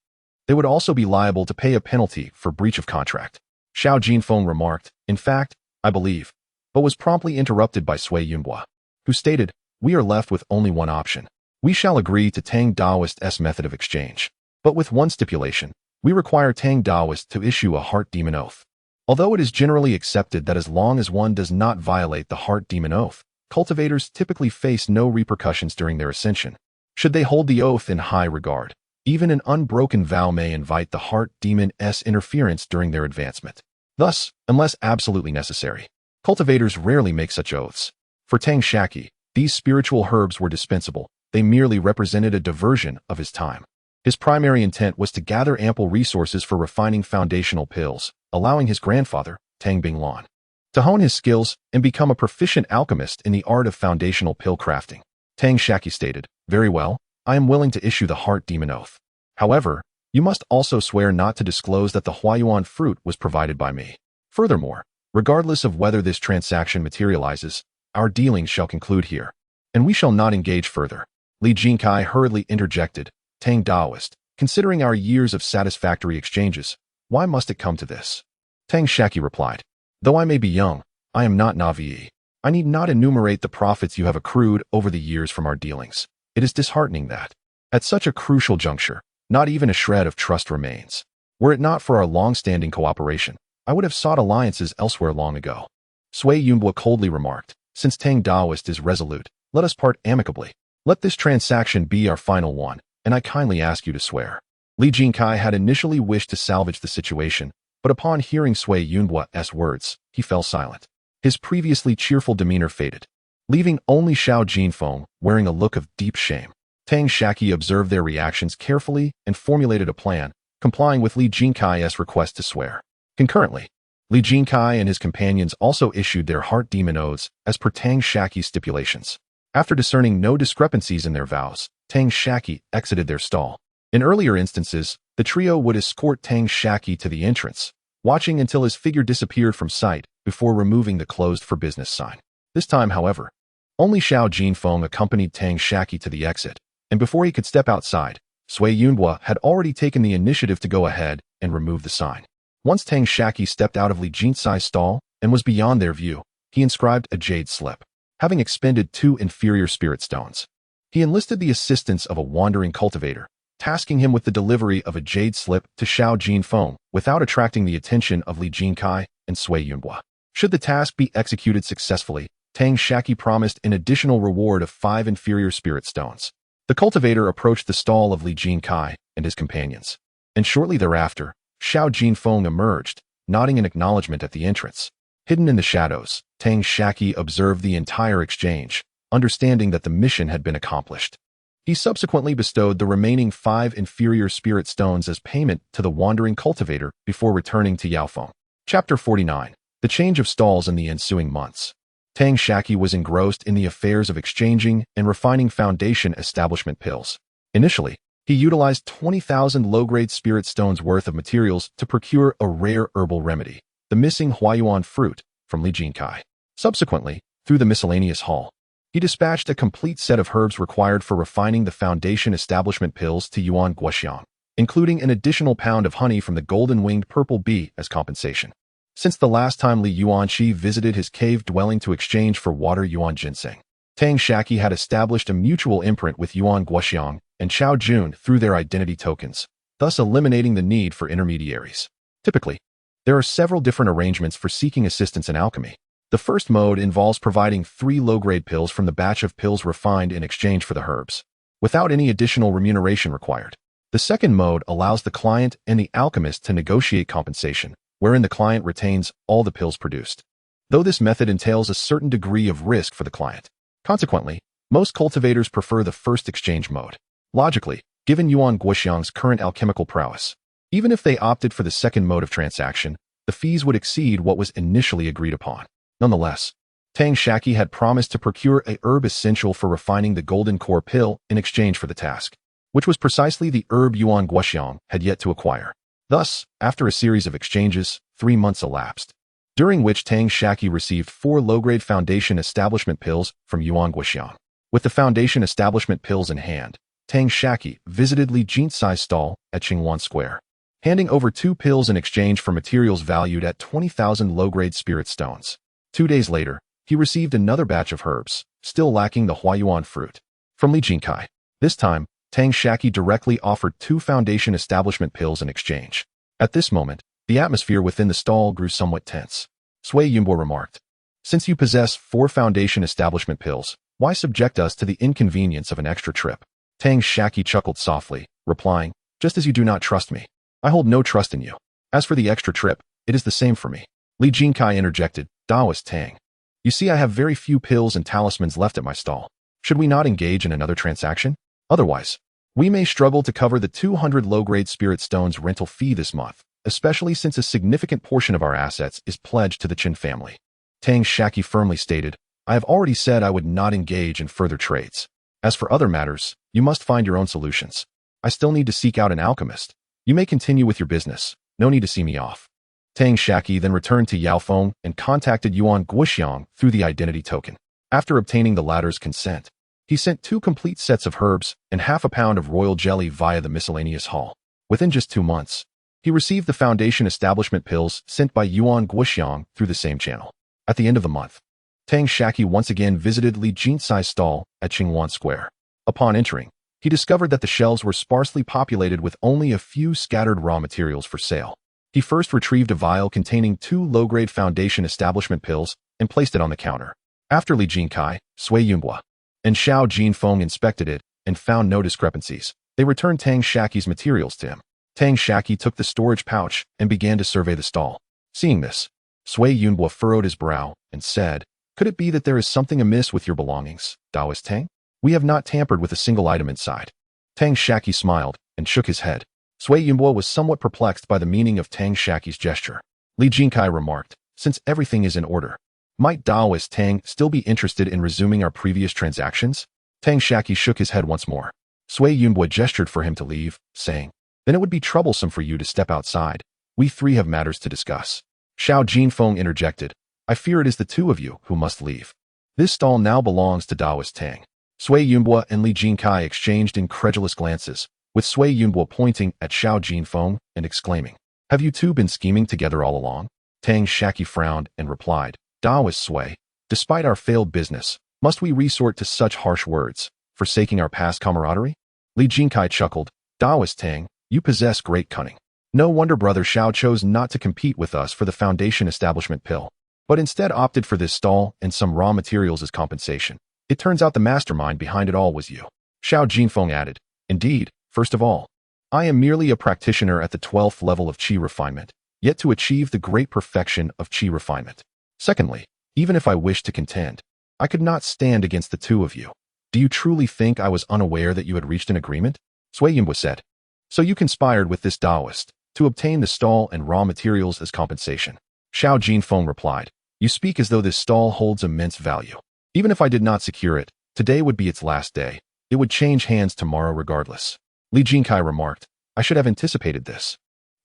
they would also be liable to pay a penalty for breach of contract. Xiao Jinfeng remarked, "In fact, I believe," but was promptly interrupted by Sui Yunhua, who stated, "We are left with only one option. We shall agree to Tang Daoist's method of exchange, but with one stipulation. We require Tang Daoist to issue a heart demon oath." Although it is generally accepted that as long as one does not violate the heart demon oath, cultivators typically face no repercussions during their ascension. Should they hold the oath in high regard, even an unbroken vow may invite the heart demon's interference during their advancement. Thus, unless absolutely necessary, cultivators rarely make such oaths. For Tang Shaqi, these spiritual herbs were dispensable. They merely represented a diversion of his time. His primary intent was to gather ample resources for refining foundational pills, allowing his grandfather, Tang Binglan, to hone his skills and become a proficient alchemist in the art of foundational pill crafting. Tang Shaqi stated, "Very well, I am willing to issue the heart demon oath. However, you must also swear not to disclose that the huayuan fruit was provided by me. Furthermore, regardless of whether this transaction materializes, our dealings shall conclude here, and we shall not engage further." Li Jinkai hurriedly interjected, "Tang Daoist, considering our years of satisfactory exchanges, why must it come to this?" Tang Shaqi replied, "Though I may be young, I am not Navi. I need not enumerate the profits you have accrued over the years from our dealings. It is disheartening that, at such a crucial juncture, not even a shred of trust remains. Were it not for our long-standing cooperation, I would have sought alliances elsewhere long ago." Sui Yunhua coldly remarked, "Since Tang Daoist is resolute, let us part amicably. Let this transaction be our final one, and I kindly ask you to swear." Li Jinkai had initially wished to salvage the situation, but upon hearing Sui Yunhua's words, he fell silent. His previously cheerful demeanor faded, leaving only Xiao Jinfeng wearing a look of deep shame. Tang Shaqi observed their reactions carefully and formulated a plan, complying with Li Jinkai's request to swear. Concurrently, Li Jinkai and his companions also issued their heart demon oaths as per Tang Shaqi's stipulations. After discerning no discrepancies in their vows, Tang Shaqi exited their stall. In earlier instances, the trio would escort Tang Shaqi to the entrance, watching until his figure disappeared from sight before removing the closed for business sign. This time, however, only Xiao Jinfeng accompanied Tang Shaqi to the exit, and before he could step outside, Sui Yunhua had already taken the initiative to go ahead and remove the sign. Once Tang Shaqi stepped out of Li Jinsai's stall and was beyond their view, he inscribed a jade slip. Having expended 2 inferior spirit stones, he enlisted the assistance of a wandering cultivator, tasking him with the delivery of a jade slip to Xiao Jinfeng without attracting the attention of Li Jinkai and Sui Yunhua. Should the task be executed successfully, Tang Shaqi promised an additional reward of 5 inferior spirit stones. The cultivator approached the stall of Li Jinkai and his companions, and shortly thereafter, Xiao Jinfeng emerged, nodding in acknowledgement at the entrance. Hidden in the shadows, Tang Shaqi observed the entire exchange, understanding that the mission had been accomplished. He subsequently bestowed the remaining 5 inferior spirit stones as payment to the wandering cultivator before returning to Yaofeng. Chapter 49. The change of stalls in the ensuing months. Tang Shaqi was engrossed in the affairs of exchanging and refining Foundation establishment pills. Initially, he utilized 20,000 low-grade spirit stones worth of materials to procure a rare herbal remedy, the missing huayuan fruit, from Li Jinkai. Subsequently, through the miscellaneous hall, he dispatched a complete set of herbs required for refining the Foundation establishment pills to Yuan Guoxiang, including an additional pound of honey from the golden-winged purple bee as compensation. Since the last time Li Yuanqi visited his cave dwelling to exchange for water yuan ginseng, Tang Shaqi had established a mutual imprint with Yuan Guoxiang and Chao Jun through their identity tokens, thus eliminating the need for intermediaries. Typically, there are several different arrangements for seeking assistance in alchemy. The first mode involves providing 3 low-grade pills from the batch of pills refined in exchange for the herbs, without any additional remuneration required. The second mode allows the client and the alchemist to negotiate compensation, wherein the client retains all the pills produced, though this method entails a certain degree of risk for the client. Consequently, most cultivators prefer the first exchange mode. Logically, given Yuan Guoxiang's current alchemical prowess, even if they opted for the second mode of transaction, the fees would exceed what was initially agreed upon. Nonetheless, Tang Shaqi had promised to procure a herb essential for refining the golden core pill in exchange for the task, which was precisely the herb Yuan Guoxiang had yet to acquire. Thus, after a series of exchanges, 3 months elapsed, during which Tang Shaqi received 4 low-grade foundation establishment pills from Yuan Guoxiang. With the foundation establishment pills in hand, Tang Shaqi visited Li Jinxai's stall at Qingwan Square, handing over 2 pills in exchange for materials valued at 20,000 low-grade spirit stones. 2 days later, he received another batch of herbs, still lacking the Huayuan fruit, from Li Jinxai. This time, Tang Shaqi directly offered 2 foundation establishment pills in exchange. At this moment, the atmosphere within the stall grew somewhat tense. Sui Yunbo remarked, "Since you possess 4 foundation establishment pills, why subject us to the inconvenience of an extra trip?" Tang Shaqi chuckled softly, replying, "Just as you do not trust me, I hold no trust in you. As for the extra trip, it is the same for me." Li Jinxai interjected, "Daoist Tang, you see I have very few pills and talismans left at my stall. Should we not engage in another transaction? Otherwise, we may struggle to cover the 200 low-grade spirit stones rental fee this month, especially since a significant portion of our assets is pledged to the Qin family." Tang Shaqi firmly stated, "I have already said I would not engage in further trades. As for other matters, you must find your own solutions. I still need to seek out an alchemist. You may continue with your business. No need to see me off." Tang Shaqi then returned to Yaofeng and contacted Yuan Guoxiang through the identity token. After obtaining the latter's consent, he sent 2 complete sets of herbs and half a pound of royal jelly via the miscellaneous hall. Within just 2 months, he received the foundation establishment pills sent by Yuan Guoxiang through the same channel. At the end of the month, Tang Shaqi once again visited Li Jinxai's stall at Qingwan Square. Upon entering, he discovered that the shelves were sparsely populated with only a few scattered raw materials for sale. He first retrieved a vial containing 2 low-grade foundation establishment pills and placed it on the counter. After Li Jinxai, Sui Yunbo, and Xiao Jinfeng inspected it and found no discrepancies, they returned Tang Shaqi's materials to him. Tang Shaqi took the storage pouch and began to survey the stall. Seeing this, Sui Yunbo furrowed his brow and said, "Could it be that there is something amiss with your belongings, Daoist Tang? We have not tampered with a single item inside." Tang Shaqi smiled and shook his head. Sui Yunbo was somewhat perplexed by the meaning of Tang Shaqi's gesture. Li Jinxai remarked, "Since everything is in order, might Daoist Tang still be interested in resuming our previous transactions?" Tang Shaqi shook his head once more. Sui Yunbo gestured for him to leave, saying, "Then it would be troublesome for you to step outside. We 3 have matters to discuss." Xiao Jinfeng interjected, "I fear it is the 2 of you who must leave. This stall now belongs to Daoist Tang." Sui Yunbo and Li Jinxai exchanged incredulous glances, with Sui Yunbo pointing at Xiao Jinfeng and exclaiming, "Have you 2 been scheming together all along?" Tang Shaqi frowned and replied, "Daoist Sui, despite our failed business, must we resort to such harsh words, forsaking our past camaraderie?" Li Jinxai chuckled, "Daoist Tang, you possess great cunning. No wonder Brother Xiao chose not to compete with us for the foundation establishment pill, but instead opted for this stall and some raw materials as compensation. It turns out the mastermind behind it all was you." Xiao Jinfeng added, "Indeed, first of all, I am merely a practitioner at the 12th level of qi refinement, yet to achieve the great perfection of qi refinement. Secondly, even if I wished to contend, I could not stand against the 2 of you. Do you truly think I was unaware that you had reached an agreement?" Sui Yunbo said, "So you conspired with this Daoist to obtain the stall and raw materials as compensation?" Xiao Jinfeng replied, "You speak as though this stall holds immense value. Even if I did not secure it, today would be its last day. It would change hands tomorrow regardless." Li Jinxai remarked, "I should have anticipated this.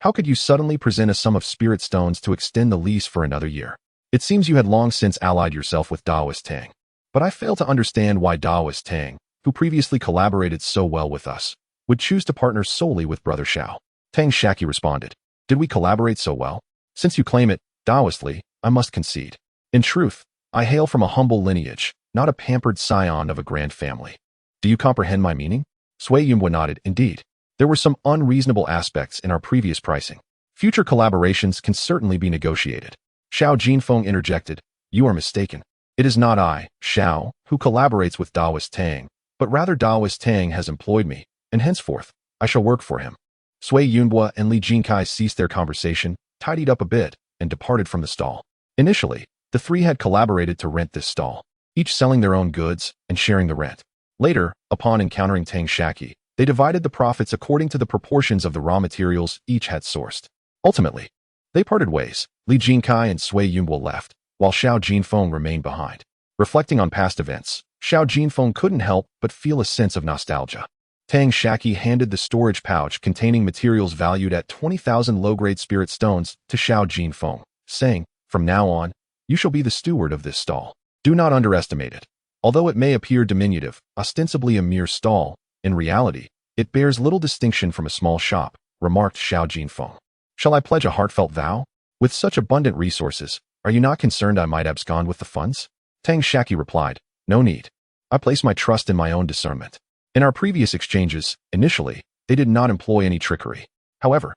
How could you suddenly present a sum of spirit stones to extend the lease for another year? It seems you had long since allied yourself with Daoist Tang. But I fail to understand why Daoist Tang, who previously collaborated so well with us, would choose to partner solely with Brother Xiao." Tang Shaqi responded, "Did we collaborate so well? Since you claim it, Daoistly, I must concede. In truth, I hail from a humble lineage, not a pampered scion of a grand family. Do you comprehend my meaning? Sui Yunhua nodded. Indeed. There were some unreasonable aspects in our previous pricing. Future collaborations can certainly be negotiated. Xiao Jinfeng interjected. You are mistaken. It is not I, Xiao, who collaborates with Daoist Tang, but rather Daoist Tang has employed me, and henceforth, I shall work for him. Sui Yunhua and Li Jinkai ceased their conversation, tidied up a bit, and departed from the stall. Initially, the three had collaborated to rent this stall, each selling their own goods and sharing the rent. Later, upon encountering Tang Shaqi, they divided the profits according to the proportions of the raw materials each had sourced. Ultimately, they parted ways. Li Jinkai and Sui Yunhua left, while Xiao Jinfeng remained behind. Reflecting on past events, Xiao Jinfeng couldn't help but feel a sense of nostalgia. Tang Shaqi handed the storage pouch containing materials valued at 20,000 low-grade spirit stones to Xiao Jinfeng, saying, From now on, you shall be the steward of this stall. Do not underestimate it. Although it may appear diminutive, ostensibly a mere stall, in reality, it bears little distinction from a small shop, remarked Xiao Jinfeng. Shall I pledge a heartfelt vow? With such abundant resources, are you not concerned I might abscond with the funds? Tang Shaqi replied, No need. I place my trust in my own discernment. In our previous exchanges, initially, they did not employ any trickery. However,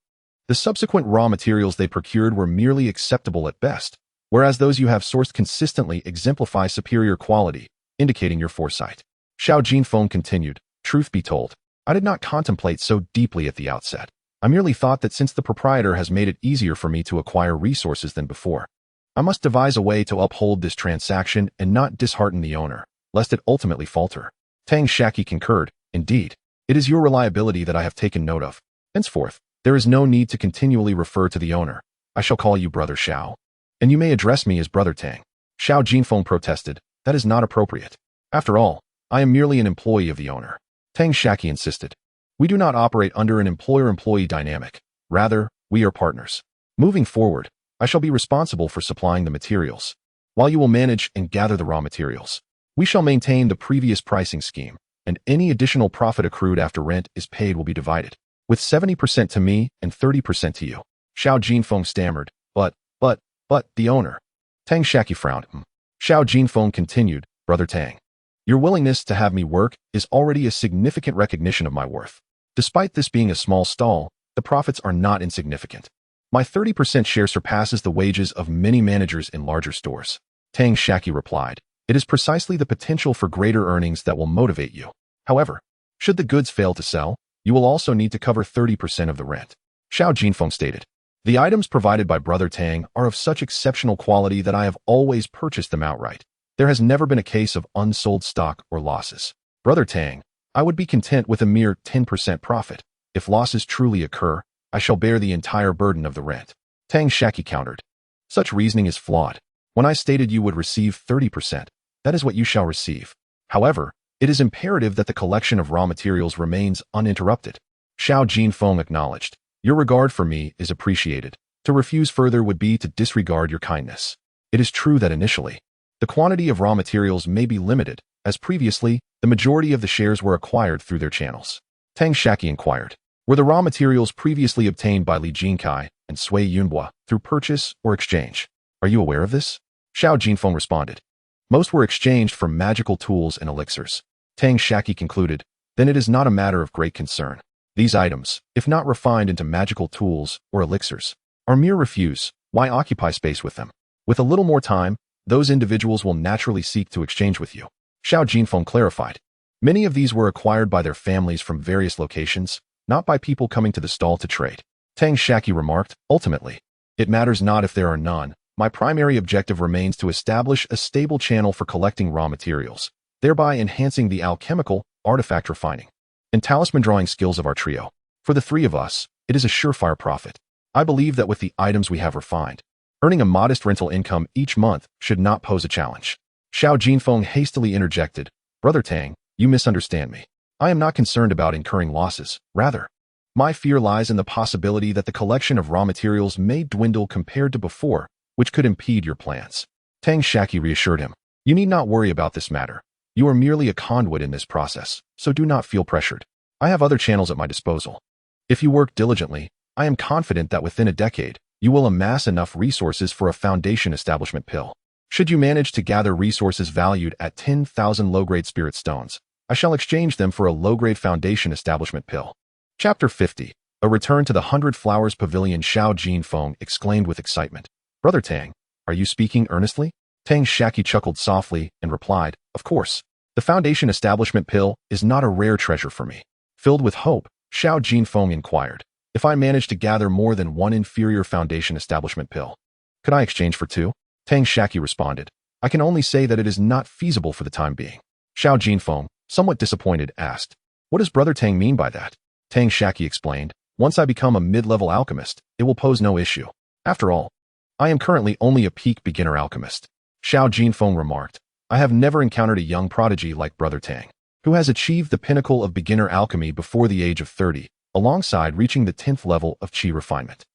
the subsequent raw materials they procured were merely acceptable at best, whereas those you have sourced consistently exemplify superior quality, indicating your foresight. Xiao Jinfeng continued, Truth be told, I did not contemplate so deeply at the outset. I merely thought that since the proprietor has made it easier for me to acquire resources than before, I must devise a way to uphold this transaction and not dishearten the owner, lest it ultimately falter. Tang Shaqi concurred. Indeed, it is your reliability that I have taken note of. Henceforth, there is no need to continually refer to the owner. I shall call you Brother Xiao. And you may address me as Brother Tang. Xiao Jinfeng protested. That is not appropriate. After all, I am merely an employee of the owner. Tang Shaqi insisted. We do not operate under an employer-employee dynamic. Rather, we are partners. Moving forward, I shall be responsible for supplying the materials, while you will manage and gather the raw materials. We shall maintain the previous pricing scheme, and any additional profit accrued after rent is paid will be divided, with 70% to me and 30% to you. Xiao Jinfeng stammered, but, the owner. Tang Shaqi frowned. Xiao Jinfeng continued, Brother Tang. Your willingness to have me work is already a significant recognition of my worth. Despite this being a small stall, the profits are not insignificant. My 30% share surpasses the wages of many managers in larger stores. Tang Shaqi replied, It is precisely the potential for greater earnings that will motivate you. However, should the goods fail to sell, you will also need to cover 30% of the rent. Xiao Jinfeng stated, The items provided by Brother Tang are of such exceptional quality that I have always purchased them outright. There has never been a case of unsold stock or losses. Brother Tang, I would be content with a mere 10% profit. If losses truly occur, I shall bear the entire burden of the rent. Tang Shaqi countered. Such reasoning is flawed. When I stated you would receive 30%, that is what you shall receive. However, it is imperative that the collection of raw materials remains uninterrupted. Xiao Jinfeng acknowledged. Your regard for me is appreciated. To refuse further would be to disregard your kindness. It is true that initially, the quantity of raw materials may be limited, as previously, the majority of the shares were acquired through their channels. Tang Shaqi inquired. Were the raw materials previously obtained by Li Jinkai and Sui Yunhua through purchase or exchange? Are you aware of this? Xiao Jinfeng responded. Most were exchanged for magical tools and elixirs. Tang Shaqi concluded. Then it is not a matter of great concern. These items, if not refined into magical tools or elixirs, are mere refuse. Why occupy space with them? With a little more time, those individuals will naturally seek to exchange with you. Xiao Jinfeng clarified. Many of these were acquired by their families from various locations, not by people coming to the stall to trade. Tang Shaqi remarked, Ultimately, it matters not if there are none. My primary objective remains to establish a stable channel for collecting raw materials, thereby enhancing the alchemical, artifact refining, and talisman drawing skills of our trio. For the three of us, it is a surefire profit. I believe that with the items we have refined, earning a modest rental income each month should not pose a challenge. Xiao Jinfeng hastily interjected, Brother Tang, you misunderstand me. I am not concerned about incurring losses. Rather, my fear lies in the possibility that the collection of raw materials may dwindle compared to before, which could impede your plans. Tang Shaqi reassured him. You need not worry about this matter. You are merely a conduit in this process, so do not feel pressured. I have other channels at my disposal. If you work diligently, I am confident that within a decade, you will amass enough resources for a foundation establishment pill. Should you manage to gather resources valued at 10,000 low-grade spirit stones, I shall exchange them for a low-grade foundation establishment pill. Chapter 50. A return to the 100 Flowers Pavilion. Xiao Jinfeng exclaimed with excitement. Brother Tang, are you speaking earnestly? Tang Shaqi chuckled softly and replied, Of course. The foundation establishment pill is not a rare treasure for me. Filled with hope, Xiao Jinfeng inquired, If I manage to gather more than one inferior foundation establishment pill, could I exchange for two? Tang Shaqi responded, I can only say that it is not feasible for the time being. Xiao Jinfeng, somewhat disappointed, asked, What does Brother Tang mean by that? Tang Shaqi explained, Once I become a mid-level alchemist, it will pose no issue. After all, I am currently only a peak beginner alchemist. Xiao Jinfeng remarked, I have never encountered a young prodigy like Brother Tang, who has achieved the pinnacle of beginner alchemy before the age of 30, alongside reaching the 10th level of qi refinement.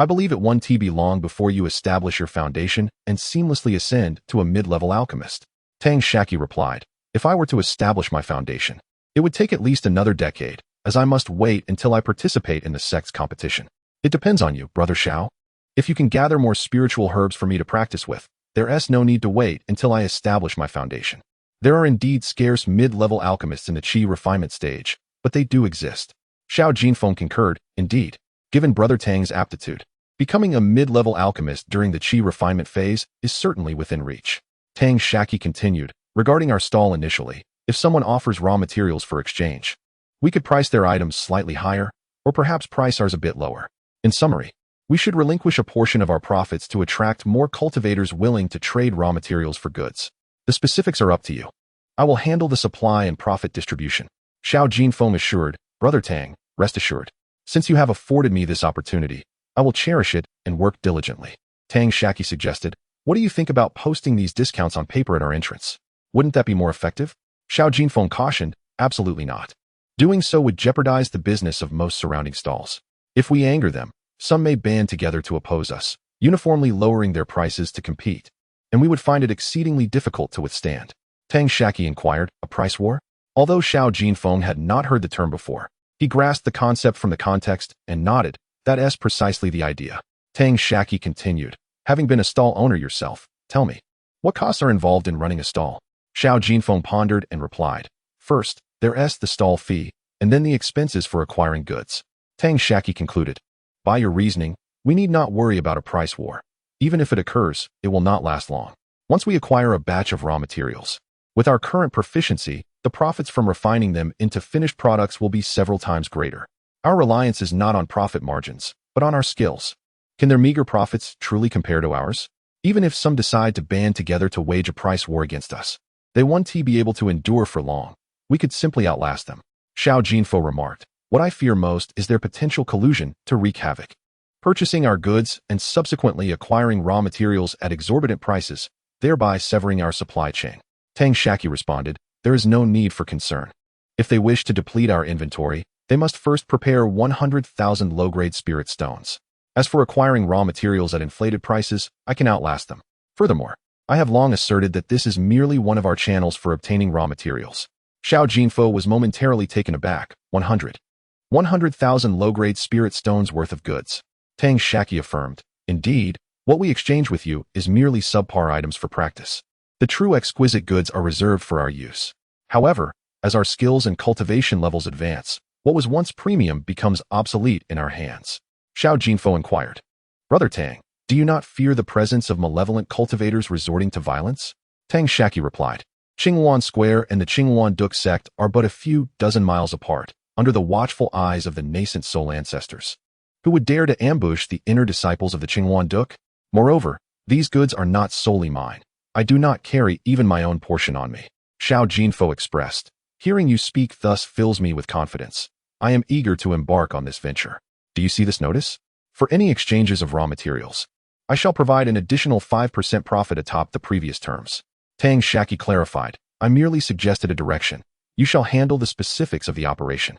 I believe it won't be long before you establish your foundation and seamlessly ascend to a mid-level alchemist. Tang Shaqi replied, If I were to establish my foundation, it would take at least another decade, as I must wait until I participate in the sect's competition. It depends on you, Brother Xiao. If you can gather more spiritual herbs for me to practice with, there's no need to wait until I establish my foundation. There are indeed scarce mid-level alchemists in the qi refinement stage, but they do exist. Xiao Jinfeng concurred, indeed. Given Brother Tang's aptitude, becoming a mid-level alchemist during the qi refinement phase is certainly within reach. Tang Shaqi continued, regarding our stall initially, if someone offers raw materials for exchange, we could price their items slightly higher, or perhaps price ours a bit lower. In summary, we should relinquish a portion of our profits to attract more cultivators willing to trade raw materials for goods. The specifics are up to you. I will handle the supply and profit distribution. Xiao Jinfeng assured, Brother Tang, rest assured. Since you have afforded me this opportunity, I will cherish it and work diligently. Tang Shaqi suggested, What do you think about posting these discounts on paper at our entrance? Wouldn't that be more effective? Xiao Jinfeng cautioned, Absolutely not. Doing so would jeopardize the business of most surrounding stalls. If we anger them, some may band together to oppose us, uniformly lowering their prices to compete, and we would find it exceedingly difficult to withstand. Tang Shaqi inquired, A price war? Although Xiao Jinfeng had not heard the term before, he grasped the concept from the context and nodded, That's precisely the idea. Tang Shaqi continued, Having been a stall owner yourself, tell me, what costs are involved in running a stall? Xiao Jinfeng pondered and replied, First, there's the stall fee, and then the expenses for acquiring goods. Tang Shaqi concluded, By your reasoning, we need not worry about a price war. Even if it occurs, it will not last long. Once we acquire a batch of raw materials, with our current proficiency, the profits from refining them into finished products will be several times greater. Our reliance is not on profit margins, but on our skills. Can their meager profits truly compare to ours? Even if some decide to band together to wage a price war against us, they won't be able to endure for long. We could simply outlast them. Xiao Jinfeng remarked, What I fear most is their potential collusion to wreak havoc. Purchasing our goods and subsequently acquiring raw materials at exorbitant prices, thereby severing our supply chain. Tang Shaqi responded, There is no need for concern. If they wish to deplete our inventory, they must first prepare 100,000 low-grade spirit stones. As for acquiring raw materials at inflated prices, I can outlast them. Furthermore, I have long asserted that this is merely one of our channels for obtaining raw materials. Xiao Jinfeng was momentarily taken aback. 100,000 low-grade spirit stones worth of goods. Tang Shaqi affirmed, Indeed, what we exchange with you is merely subpar items for practice. The true exquisite goods are reserved for our use. However, as our skills and cultivation levels advance, what was once premium becomes obsolete in our hands. Xiao Jinfeng inquired, Brother Tang, do you not fear the presence of malevolent cultivators resorting to violence? Tang Shaqi replied, Qingyuan Square and the Qingyuan Duk sect are but a few dozen miles apart, under the watchful eyes of the nascent soul ancestors. Who would dare to ambush the inner disciples of the Qingyuan Duk? Moreover, these goods are not solely mine. I do not carry even my own portion on me. Xiao Jinfeng expressed, Hearing you speak thus fills me with confidence. I am eager to embark on this venture. Do you see this notice? For any exchanges of raw materials, I shall provide an additional 5% profit atop the previous terms. Tang Shaqi clarified, I merely suggested a direction. You shall handle the specifics of the operation.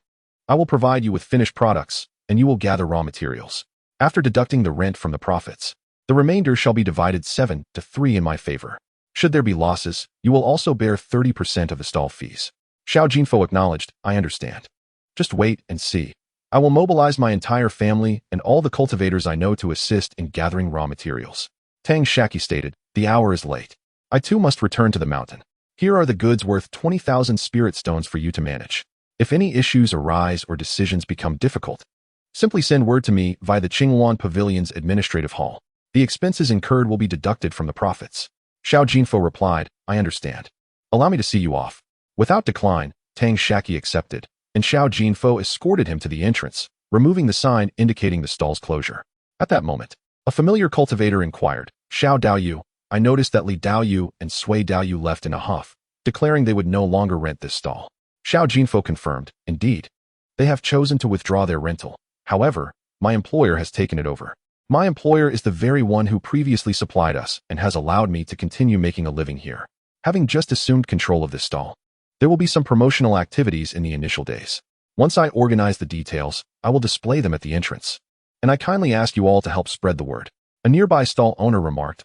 I will provide you with finished products, and you will gather raw materials. After deducting the rent from the profits, the remainder shall be divided 7-3 in my favor. Should there be losses, you will also bear 30% of the stall fees. Xiao Jinfeng acknowledged, I understand. Just wait and see. I will mobilize my entire family and all the cultivators I know to assist in gathering raw materials. Tang Shaqi stated, The hour is late. I too must return to the mountain. Here are the goods worth 20,000 spirit stones for you to manage. If any issues arise or decisions become difficult, simply send word to me via the Qinghuan Pavilion's administrative hall. The expenses incurred will be deducted from the profits. Xiao Jinfo replied, I understand. Allow me to see you off. Without decline, Tang Shaqi accepted, and Xiao Jinfo escorted him to the entrance, removing the sign indicating the stall's closure. At that moment, a familiar cultivator inquired, Xiao Daoyu, I noticed that Li Daoyu and Sui Daoyu left in a huff, declaring they would no longer rent this stall. Xiao Jinfo confirmed, indeed. They have chosen to withdraw their rental. However, my employer has taken it over. My employer is the very one who previously supplied us and has allowed me to continue making a living here. Having just assumed control of this stall, there will be some promotional activities in the initial days. Once I organize the details, I will display them at the entrance. And I kindly ask you all to help spread the word. A nearby stall owner remarked,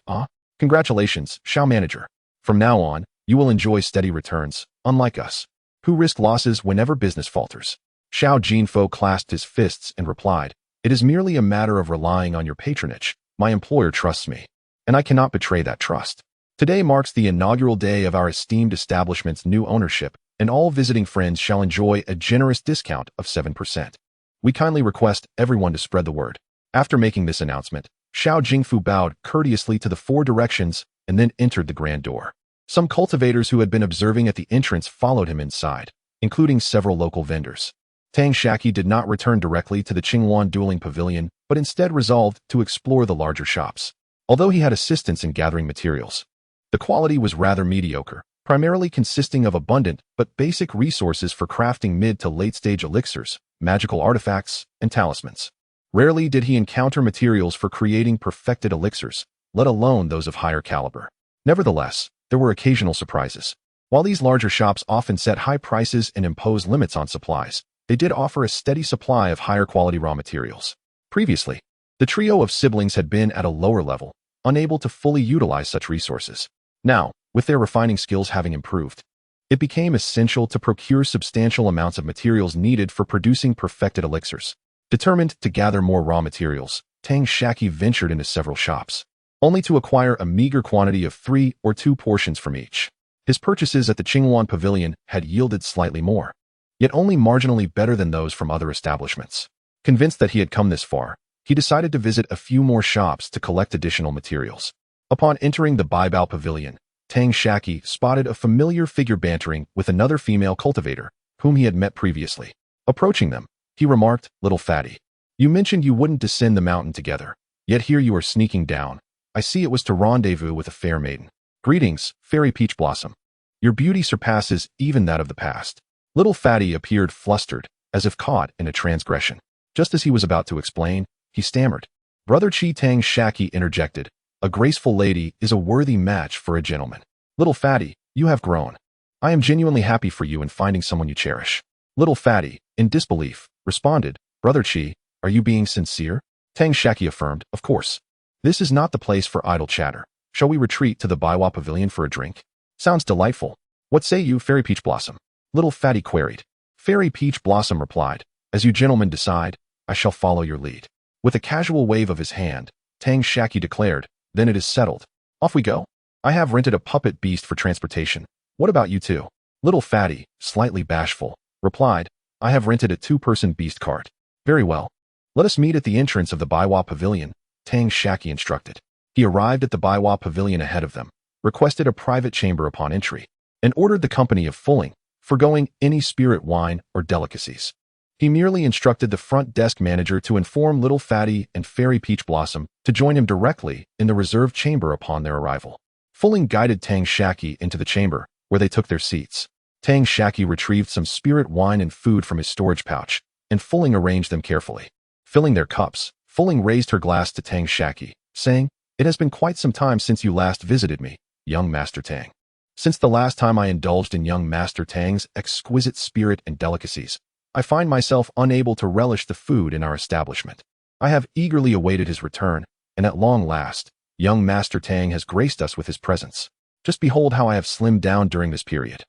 Congratulations, Xiao Manager. From now on, you will enjoy steady returns, unlike us, who risk losses whenever business falters. Xiao Jinfo clasped his fists and replied, It is merely a matter of relying on your patronage. My employer trusts me, and I cannot betray that trust. Today marks the inaugural day of our esteemed establishment's new ownership, and all visiting friends shall enjoy a generous discount of 7%. We kindly request everyone to spread the word. After making this announcement, Xiao Jingfu bowed courteously to the four directions and then entered the grand door. Some cultivators who had been observing at the entrance followed him inside, including several local vendors. Tang Shaqi did not return directly to the Qinghuan dueling pavilion, but instead resolved to explore the larger shops. Although he had assistance in gathering materials, the quality was rather mediocre, primarily consisting of abundant but basic resources for crafting mid to late-stage elixirs, magical artifacts, and talismans. Rarely did he encounter materials for creating perfected elixirs, let alone those of higher caliber. Nevertheless, there were occasional surprises. While these larger shops often set high prices and impose limits on supplies, they did offer a steady supply of higher quality raw materials. Previously, the trio of siblings had been at a lower level, unable to fully utilize such resources. Now, with their refining skills having improved, it became essential to procure substantial amounts of materials needed for producing perfected elixirs. Determined to gather more raw materials, Tang Shaqi ventured into several shops, only to acquire a meager quantity of 3 or 2 portions from each. His purchases at the Qinghuan Pavilion had yielded slightly more, yet only marginally better than those from other establishments. Convinced that he had come this far, he decided to visit a few more shops to collect additional materials. Upon entering the Baibao Pavilion, Tang Shaqi spotted a familiar figure bantering with another female cultivator, whom he had met previously. Approaching them, he remarked, Little fatty, you mentioned you wouldn't descend the mountain together, yet here you are sneaking down. I see it was to rendezvous with a fair maiden. Greetings, Fairy Peach Blossom. Your beauty surpasses even that of the past. Little fatty appeared flustered, as if caught in a transgression. Just as he was about to explain, he stammered. Brother Chi Tang Shaqi interjected, A graceful lady is a worthy match for a gentleman. Little fatty, you have grown. I am genuinely happy for you in finding someone you cherish. Little fatty, in disbelief, responded, Brother Chi, are you being sincere? Tang Shaqi affirmed, Of course. This is not the place for idle chatter. Shall we retreat to the Baiwa Pavilion for a drink? Sounds delightful. What say you, Fairy Peach Blossom? Little fatty queried. Fairy Peach Blossom replied, As you gentlemen decide, I shall follow your lead. With a casual wave of his hand, Tang Shaqi declared, Then it is settled. Off we go. I have rented a puppet beast for transportation. What about you two? Little fatty, slightly bashful, replied, I have rented a 2-person beast cart. Very well. Let us meet at the entrance of the Baiwa Pavilion, Tang Shaqi instructed. He arrived at the Baiwa Pavilion ahead of them, requested a private chamber upon entry, and ordered the company of fulling, forgoing any spirit wine or delicacies. He merely instructed the front desk manager to inform Little Fatty and Fairy Peach Blossom to join him directly in the reserved chamber upon their arrival. Fulling guided Tang Shaqi into the chamber, where they took their seats. Tang Shaqi retrieved some spirit wine and food from his storage pouch, and Fulling arranged them carefully. Filling their cups, Fulling raised her glass to Tang Shaqi, saying, It has been quite some time since you last visited me, young Master Tang. Since the last time I indulged in young Master Tang's exquisite spirit and delicacies, I find myself unable to relish the food in our establishment. I have eagerly awaited his return, and at long last, young Master Tang has graced us with his presence. Just behold how I have slimmed down during this period.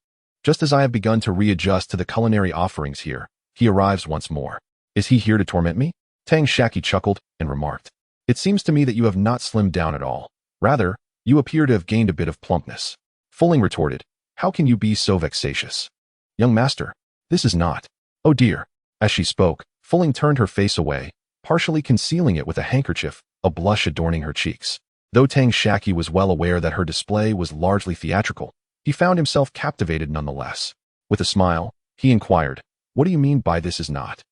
Just as I have begun to readjust to the culinary offerings here, he arrives once more. Is he here to torment me? Tang Shaqi chuckled and remarked, It seems to me that you have not slimmed down at all. Rather, You appear to have gained a bit of plumpness. Fuling retorted, how can you be so vexatious? Young master, this is not. Oh dear. As she spoke, Fuling turned her face away, partially concealing it with a handkerchief, a blush adorning her cheeks. Though Tang Shaqi was well aware that her display was largely theatrical, he found himself captivated nonetheless. With a smile, he inquired, what do you mean by this is not?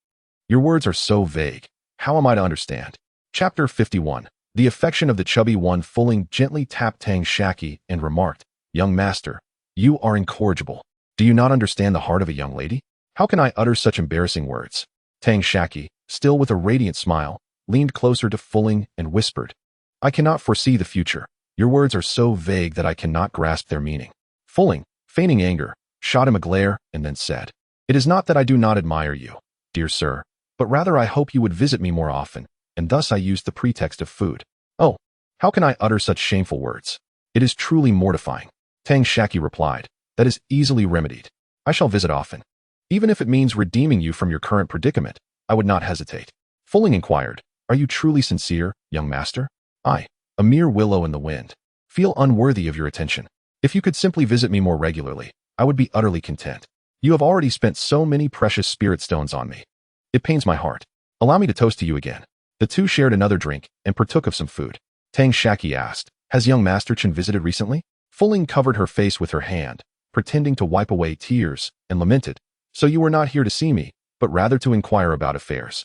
Your words are so vague. How am I to understand? Chapter 51. The affection of the chubby one. Fuling gently tapped Tang Shaqi and remarked, young master, you are incorrigible. Do you not understand the heart of a young lady? How can I utter such embarrassing words? Tang Shaqi, still with a radiant smile, leaned closer to Fuling and whispered, I cannot foresee the future. Your words are so vague that I cannot grasp their meaning. Fuling, feigning anger, shot him a glare and then said, it is not that I do not admire you, dear sir, but rather I hope you would visit me more often, and thus I used the pretext of food. Oh, how can I utter such shameful words? It is truly mortifying. Tang Shaqi replied, that is easily remedied. I shall visit often. Even if it means redeeming you from your current predicament, I would not hesitate. Fuling inquired, are you truly sincere, young master? I, a mere willow in the wind, feel unworthy of your attention. If you could simply visit me more regularly, I would be utterly content. You have already spent so many precious spirit stones on me. It pains my heart. Allow me to toast to you again. The two shared another drink and partook of some food. Tang Shaqi asked, has young Master Chen visited recently? Fuling covered her face with her hand, pretending to wipe away tears, and lamented, so you were not here to see me, but rather to inquire about affairs.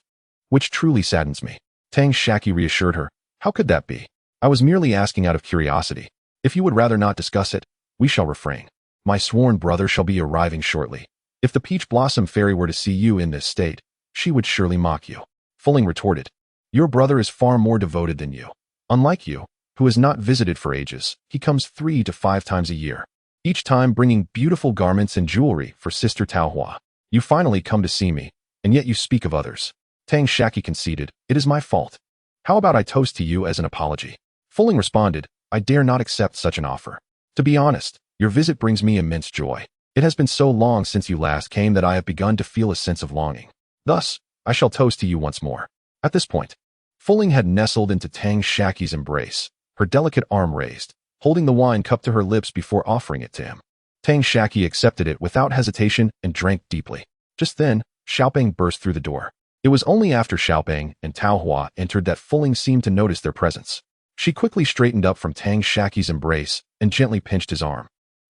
Which truly saddens me. Tang Shaqi reassured her, how could that be? I was merely asking out of curiosity. If you would rather not discuss it, we shall refrain. My sworn brother shall be arriving shortly. If the Peach Blossom Fairy were to see you in this state, she would surely mock you. Fuling retorted, your brother is far more devoted than you. Unlike you, who has not visited for ages, he comes 3 to 5 times a year, each time bringing beautiful garments and jewelry for Sister Taohua. You finally come to see me, and yet you speak of others. Tang Shaqi conceded, it is my fault. How about I toast to you as an apology? Fuling responded, I dare not accept such an offer. To be honest, your visit brings me immense joy. It has been so long since you last came that I have begun to feel a sense of longing. Thus, I shall toast to you once more. At this point, Fuling had nestled into Tang Shaqi's embrace, her delicate arm raised, holding the wine cup to her lips before offering it to him. Tang Shaqi accepted it without hesitation and drank deeply. Just then, Xiaopeng burst through the door. It was only after Xiaopeng and Taohua entered that Fuling seemed to notice their presence. She quickly straightened up from Tang Shaqi's embrace and gently pinched his arm.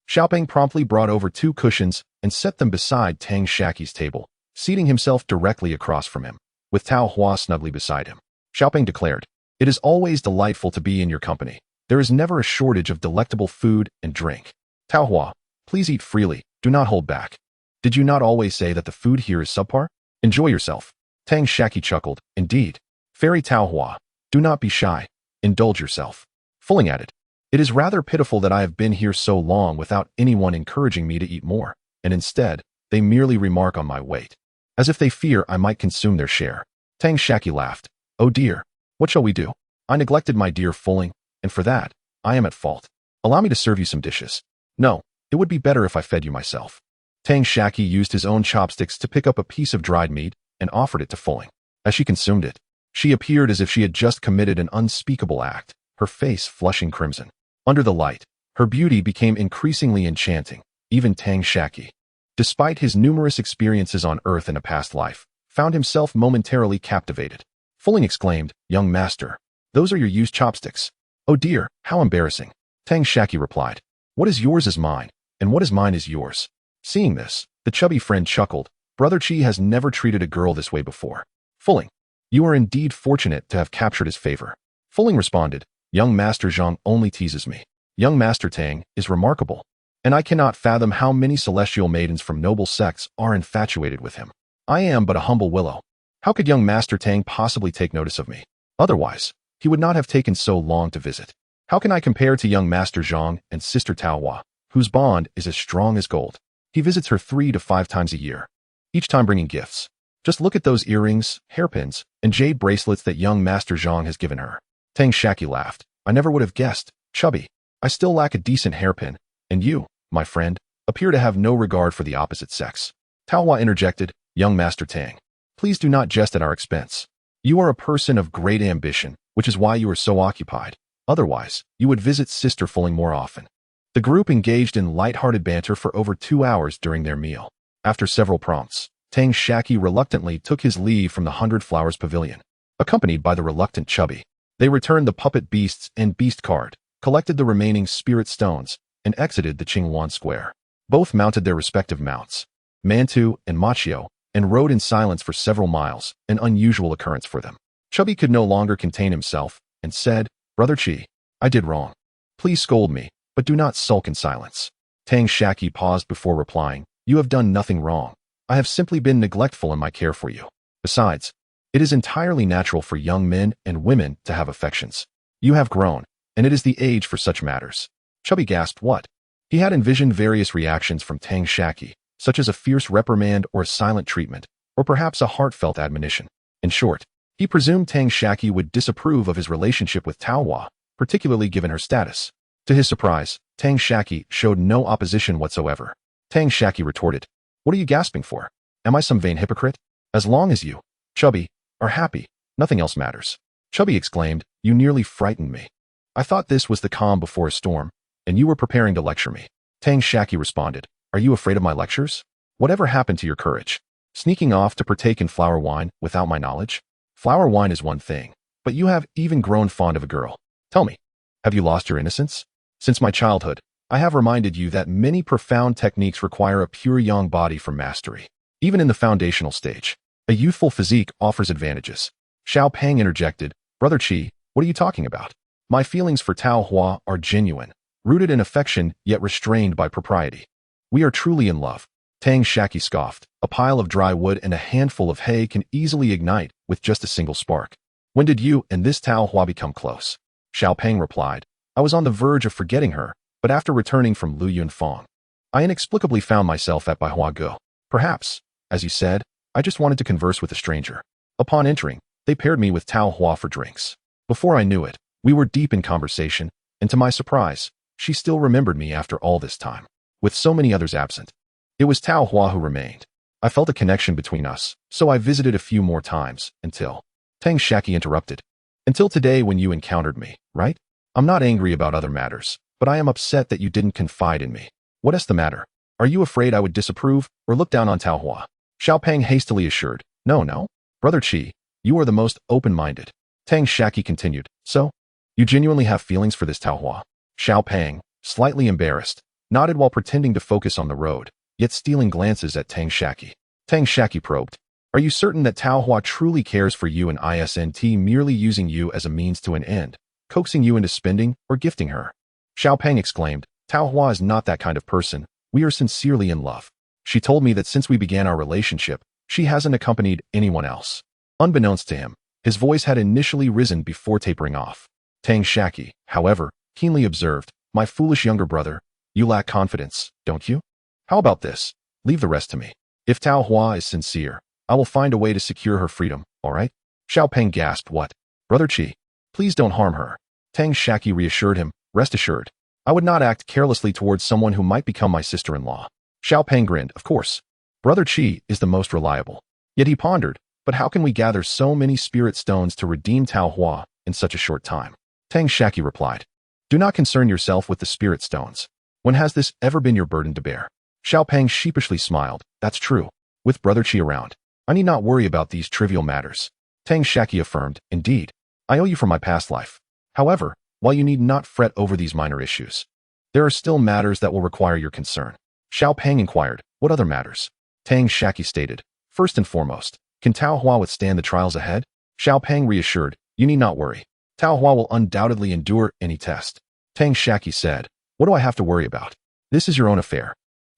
Xiaopeng promptly brought over 2 cushions and set them beside Tang Shaqi's table, seating himself directly across from him, with Taohua snugly beside him. Xiaopeng declared, it is always delightful to be in your company. There is never a shortage of delectable food and drink. Taohua, please eat freely, do not hold back. Did you not always say that the food here is subpar? Enjoy yourself. Tang Shaqi chuckled, indeed. Fairy Taohua, do not be shy. Indulge yourself. Fuling added, it is rather pitiful that I have been here so long without anyone encouraging me to eat more, and instead, they merely remark on my weight, as if they fear I might consume their share. Tang Shaqi laughed, oh dear, what shall we do? I neglected my dear Fuling, and for that, I am at fault. Allow me to serve you some dishes. No, it would be better if I fed you myself. Tang Shaqi used his own chopsticks to pick up a piece of dried meat and offered it to Fuling. As she consumed it, she appeared as if she had just committed an unspeakable act, her face flushing crimson. Under the light, her beauty became increasingly enchanting. Even Tang Shaqi, despite his numerous experiences on Earth in a past life, found himself momentarily captivated. Fuling exclaimed, young master, those are your used chopsticks. Oh dear, how embarrassing. Tang Shaqi replied, what is yours is mine, and what is mine is yours. Seeing this, the chubby friend chuckled, Brother Chi has never treated a girl this way before. Fuling, you are indeed fortunate to have captured his favor. Fuling responded, young Master Zhang only teases me. Young Master Tang is remarkable, and I cannot fathom how many celestial maidens from noble sects are infatuated with him. I am but a humble willow. How could young Master Tang possibly take notice of me? Otherwise, he would not have taken so long to visit. How can I compare to young Master Zhang and Sister Taohua, whose bond is as strong as gold? He visits her 3 to 5 times a year, each time bringing gifts. Just look at those earrings, hairpins, and jade bracelets that young Master Zhang has given her. Tang Shaqi laughed. I never would have guessed, chubby. I still lack a decent hairpin, and you, my friend, appear to have no regard for the opposite sex. Taohua interjected, young Master Tang, please do not jest at our expense. You are a person of great ambition, which is why you are so occupied. Otherwise, you would visit Sister Fulling more often. The group engaged in light-hearted banter for over 2 hours during their meal. After several prompts, Tang Shaqi reluctantly took his leave from the 100 Flowers Pavilion, accompanied by the reluctant Chubby. They returned the puppet beasts and beast card, collected the remaining spirit stones, and exited the Qingwan Square. Both mounted their respective mounts, Mantu and Machio, and rode in silence for several miles, an unusual occurrence for them. Chubby could no longer contain himself, and said, "Brother Chi, I did wrong. Please scold me, but do not sulk in silence." Tang Shaqi paused before replying, "You have done nothing wrong. I have simply been neglectful in my care for you. Besides, it is entirely natural for young men and women to have affections. You have grown, and it is the age for such matters." Chubby gasped what? He had envisioned various reactions from Tang Shaqi, such as a fierce reprimand or a silent treatment, or perhaps a heartfelt admonition. In short, he presumed Tang Shaqi would disapprove of his relationship with Tao Hua, particularly given her status. To his surprise, Tang Shaqi showed no opposition whatsoever. Tang Shaqi retorted, "What are you gasping for? Am I some vain hypocrite? As long as you, Chubby, are happy, nothing else matters." Chubby exclaimed, "You nearly frightened me. I thought this was the calm before a storm, and you were preparing to lecture me." Tang Shaqi responded, "Are you afraid of my lectures? Whatever happened to your courage? Sneaking off to partake in flower wine without my knowledge? Flower wine is one thing, but you have even grown fond of a girl. Tell me, have you lost your innocence? Since my childhood, I have reminded you that many profound techniques require a pure young body for mastery. Even in the foundational stage, a youthful physique offers advantages." Xiao Pang interjected, "Brother Chi, what are you talking about? My feelings for Tao Hua are genuine, rooted in affection yet restrained by propriety. We are truly in love." Tang Shaqi scoffed, "A pile of dry wood and a handful of hay can easily ignite with just a single spark. When did you and this Tao Hua become close?" Xiao Pang replied, "I was on the verge of forgetting her, but after returning from Lu Yunfang, I inexplicably found myself at Baihua Go. Perhaps, as you said, I just wanted to converse with a stranger. Upon entering, they paired me with Tao Hua for drinks. Before I knew it, we were deep in conversation, and to my surprise, she still remembered me after all this time. With so many others absent, it was Tao Hua who remained. I felt a connection between us, so I visited a few more times, until..." Tang Shaqi interrupted, "Until today when you encountered me, right? I'm not angry about other matters, but I am upset that you didn't confide in me. What is the matter? Are you afraid I would disapprove or look down on Tao Hua?" Xiao Pang hastily assured, No, Brother Chi, you are the most open-minded." Tang Shaqi continued, "So, you genuinely have feelings for this Tao Hua?" Xiao Pang, slightly embarrassed, nodded while pretending to focus on the road, yet stealing glances at Tang Shaqi. Tang Shaqi probed, "Are you certain that Tao Hua truly cares for you and isn't merely using you as a means to an end, coaxing you into spending or gifting her?" Xiao Pang exclaimed, "Tao Hua is not that kind of person. We are sincerely in love. She told me that since we began our relationship, she hasn't accompanied anyone else." Unbeknownst to him, his voice had initially risen before tapering off. Tang Shaqi, however, keenly observed, "My foolish younger brother, you lack confidence, don't you? How about this? Leave the rest to me. If Tao Hua is sincere, I will find a way to secure her freedom, all right?" Xiao Pang gasped, "What? Brother Chi, please don't harm her." Tang Shaqi reassured him, "Rest assured, I would not act carelessly towards someone who might become my sister-in-law." Xiao Pang grinned, "Of course. Brother Chi is the most reliable." Yet he pondered, "But how can we gather so many spirit stones to redeem Tao Hua in such a short time?" Tang Shaqi replied, "Do not concern yourself with the spirit stones. When has this ever been your burden to bear?" Xiao Pang sheepishly smiled, "That's true. With Brother Chi around, I need not worry about these trivial matters." Tang Shaqi affirmed, "Indeed, I owe you for my past life. However, while you need not fret over these minor issues, there are still matters that will require your concern." Xiao Pang inquired, "What other matters?" Tang Shaqi stated, "First and foremost, can Tao Hua withstand the trials ahead?" Xiao Pang reassured, "You need not worry. Tao Hua will undoubtedly endure any test." Tang Shaqi said, "What do I have to worry about? This is your own affair.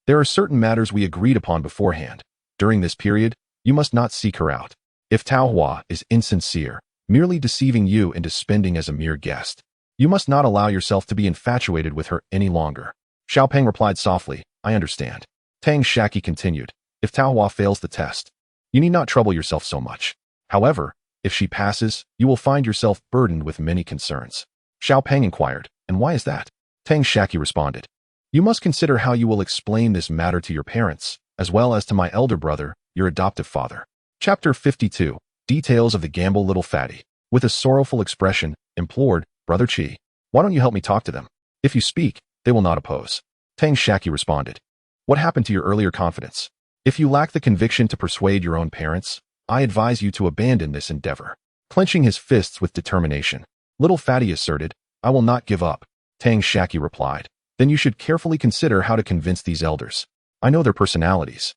There are certain matters we agreed upon beforehand. During this period, you must not seek her out. If Tao Hua is insincere, merely deceiving you into spending as a mere guest, you must not allow yourself to be infatuated with her any longer." Xiao Pang replied softly, "I understand." Tang Shaqi continued, "If Tao Hua fails the test, you need not trouble yourself so much. However, if she passes, you will find yourself burdened with many concerns." Xiao Pang inquired, "And why is that?" Tang Shaqi responded, "You must consider how you will explain this matter to your parents, as well as to my elder brother, your adoptive father." Chapter 52, Details of the Gamble Little Fatty. With a sorrowful expression, implored, "Brother Chi, Why don't you help me talk to them? If you speak, they will not oppose. Tang Shaqi responded. What happened to your earlier confidence? If you lack the conviction to persuade your own parents, I advise you to abandon this endeavor. Clenching his fists with determination, little Fatty asserted, I will not give up. Tang Shaqi replied. Then you should carefully consider how to convince these elders. I know their personalities,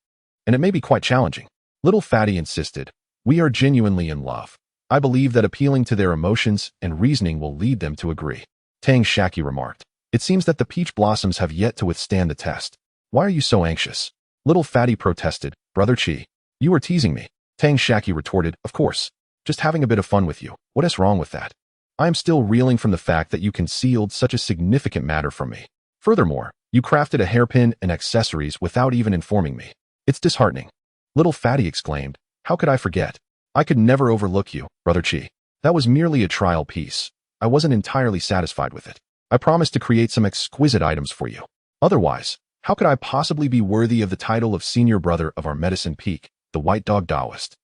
and it may be quite challenging. Little Fatty insisted, we are genuinely in love. I believe that appealing to their emotions and reasoning will lead them to agree. Tang Shaqi remarked, it seems that the peach blossoms have yet to withstand the test. Why are you so anxious? Little Fatty protested, Brother Chi, you are teasing me. Tang Shaqi retorted, of course. Just having a bit of fun with you. What is wrong with that? I am still reeling from the fact that you concealed such a significant matter from me. Furthermore, you crafted a hairpin and accessories without even informing me. It's disheartening. Little Fatty exclaimed, how could I forget? I could never overlook you, Brother Chi. That was merely a trial piece. I wasn't entirely satisfied with it. I promised to create some exquisite items for you. Otherwise, how could I possibly be worthy of the title of senior brother of our Medicine Peak, the White Dog Taoist?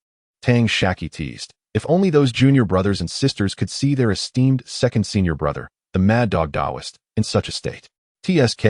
Tang Shaqi teased. If only those junior brothers and sisters could see their esteemed second senior brother, the Mad Dog Taoist, in such a state. TSK.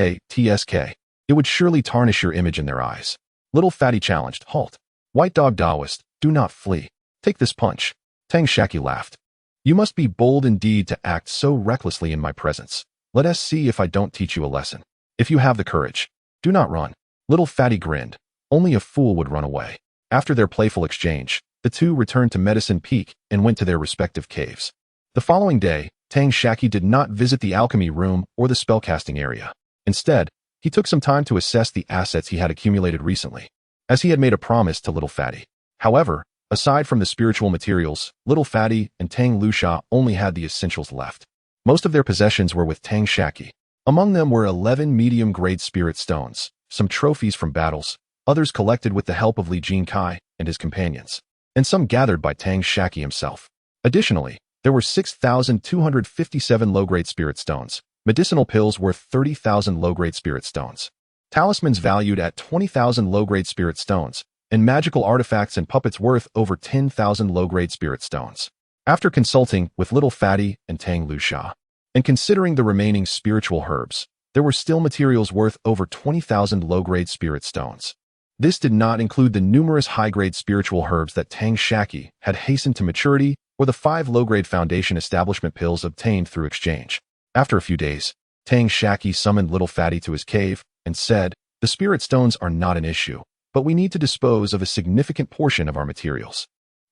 It would surely tarnish your image in their eyes. Little Fatty challenged, halt. White Dog Taoist, do not flee. Take this punch. Tang Shaqi laughed. You must be bold indeed to act so recklessly in my presence. Let us see if I don't teach you a lesson. If you have the courage, do not run. Little Fatty grinned. Only a fool would run away. After their playful exchange, the two returned to Medicine Peak and went to their respective caves. The following day, Tang Shaqi did not visit the alchemy room or the spellcasting area. Instead, he took some time to assess the assets he had accumulated recently, as he had made a promise to Little Fatty. However, aside from the spiritual materials, Little Fatty and Tang Lusha only had the essentials left. Most of their possessions were with Tang Shaqi. Among them were 11 medium-grade spirit stones, some trophies from battles, others collected with the help of Li Jinkai and his companions, and some gathered by Tang Shaqi himself. Additionally, there were 6,257 low-grade spirit stones, medicinal pills worth 30,000 low-grade spirit stones, talismans valued at 20,000 low-grade spirit stones, and magical artifacts and puppets worth over 10,000 low-grade spirit stones. After consulting with Little Fatty and Tang Lusha, and considering the remaining spiritual herbs, there were still materials worth over 20,000 low-grade spirit stones. This did not include the numerous high-grade spiritual herbs that Tang Shaqi had hastened to maturity or the 5 low-grade foundation establishment pills obtained through exchange. After a few days, Tang Shaqi summoned Little Fatty to his cave and said, the spirit stones are not an issue, but we need to dispose of a significant portion of our materials.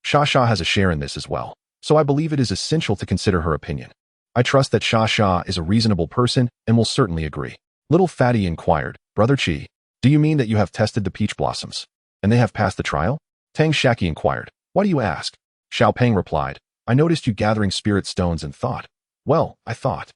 Xianxia has a share in this as well, so I believe it is essential to consider her opinion. I trust that Xianxia is a reasonable person and will certainly agree. Little Fatty inquired, Brother Chi, do you mean that you have tested the peach blossoms, and they have passed the trial? Tang Shaqi inquired, why do you ask? Xiao Peng replied, I noticed you gathering spirit stones and thought. Well, I thought.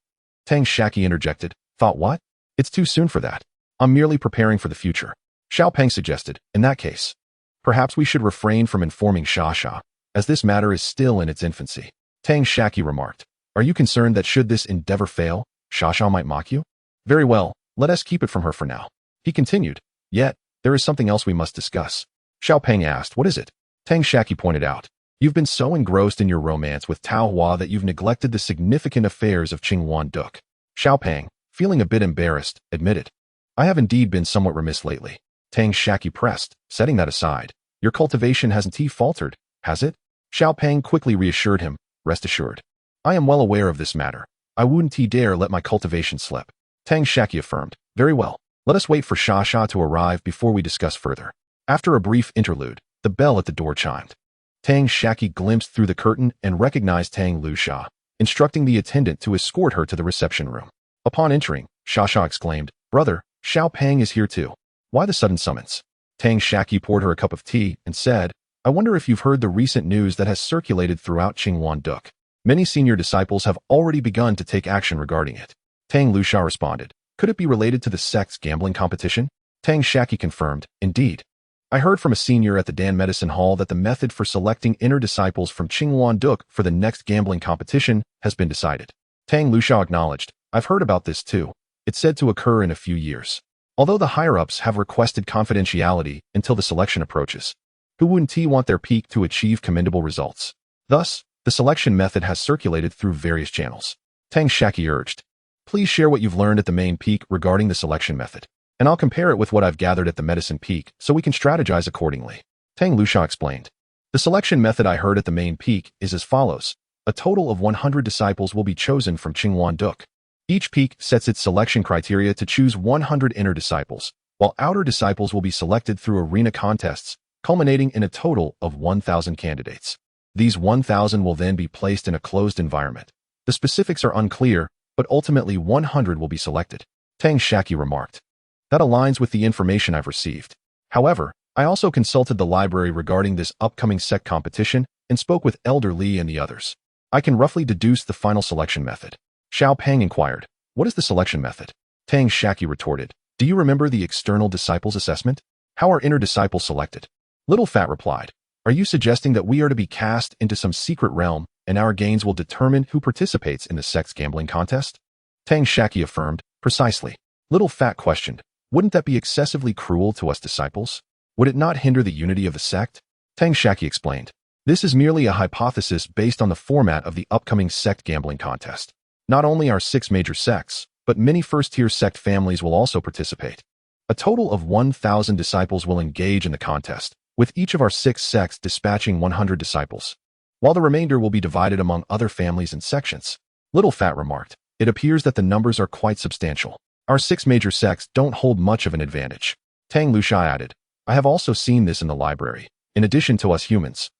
Tang Shaqi interjected, thought what? It's too soon for that. I'm merely preparing for the future. Xiao Peng suggested, in that case, perhaps we should refrain from informing Xianxia, as this matter is still in its infancy. Tang Shaqi remarked, are you concerned that should this endeavor fail, Xianxia might mock you? Very well, let us keep it from her for now. He continued, yet, there is something else we must discuss. Xiao Peng asked, what is it? Tang Shaqi pointed out, you've been so engrossed in your romance with Tao Hua that you've neglected the significant affairs of Qingwan Duk. Xiao Peng, feeling a bit embarrassed, admitted, I have indeed been somewhat remiss lately. Tang Shaqi pressed, setting that aside. Your cultivation hasn't faltered, has it? Xiao Peng quickly reassured him, rest assured. I am well aware of this matter. I wouldn't dare let my cultivation slip. Tang Shaqi affirmed, very well. Let us wait for Xianxia to arrive before we discuss further. After a brief interlude, the bell at the door chimed. Tang Shaqi glimpsed through the curtain and recognized Tang Lusha, instructing the attendant to escort her to the reception room. Upon entering, Xianxia exclaimed, brother, Xiao Peng is here too. Why the sudden summons? Tang Shaqi poured her a cup of tea and said, I wonder if you've heard the recent news that has circulated throughout Qingwan Duk. Many senior disciples have already begun to take action regarding it. Tang Lusha responded, could it be related to the sect's gambling competition? Tang Shaqi confirmed, indeed. I heard from a senior at the Dan Medicine Hall that the method for selecting inner disciples from Qingwan Duk for the next gambling competition has been decided. Tang Lusha acknowledged, I've heard about this too. It's said to occur in a few years. Although the higher-ups have requested confidentiality until the selection approaches, who wouldn't want their peak to achieve commendable results? Thus, the selection method has circulated through various channels. Tang Shaqi urged. Please share what you've learned at the main peak regarding the selection method, and I'll compare it with what I've gathered at the medicine peak so we can strategize accordingly. Tang Luxia explained. The selection method I heard at the main peak is as follows. A total of 100 disciples will be chosen from Qingwan Duk. Each peak sets its selection criteria to choose 100 inner disciples, while outer disciples will be selected through arena contests, culminating in a total of 1,000 candidates. These 1,000 will then be placed in a closed environment. The specifics are unclear, but ultimately 100 will be selected. Tang Shaqi remarked. That aligns with the information I've received. However, I also consulted the library regarding this upcoming sect competition and spoke with Elder Li and the others. I can roughly deduce the final selection method. Xiao Pang inquired. What is the selection method? Tang Shaqi retorted. Do you remember the external disciples assessment? How are inner disciples selected? Little Fat replied. Are you suggesting that we are to be cast into some secret realm and our gains will determine who participates in the sect's gambling contest? Tang Shaqi affirmed. Precisely. Little Fat questioned. Wouldn't that be excessively cruel to us disciples? Would it not hinder the unity of the sect? Tang Shaqi explained. This is merely a hypothesis based on the format of the upcoming sect gambling contest. Not only our 6 major sects, but many first-tier sect families will also participate. A total of 1,000 disciples will engage in the contest, with each of our 6 sects dispatching 100 disciples, while the remainder will be divided among other families and sections. Little Fat remarked. It appears that the numbers are quite substantial. Our 6 major sects don't hold much of an advantage. Tang Luxia added. I have also seen this in the library, in addition to us humans.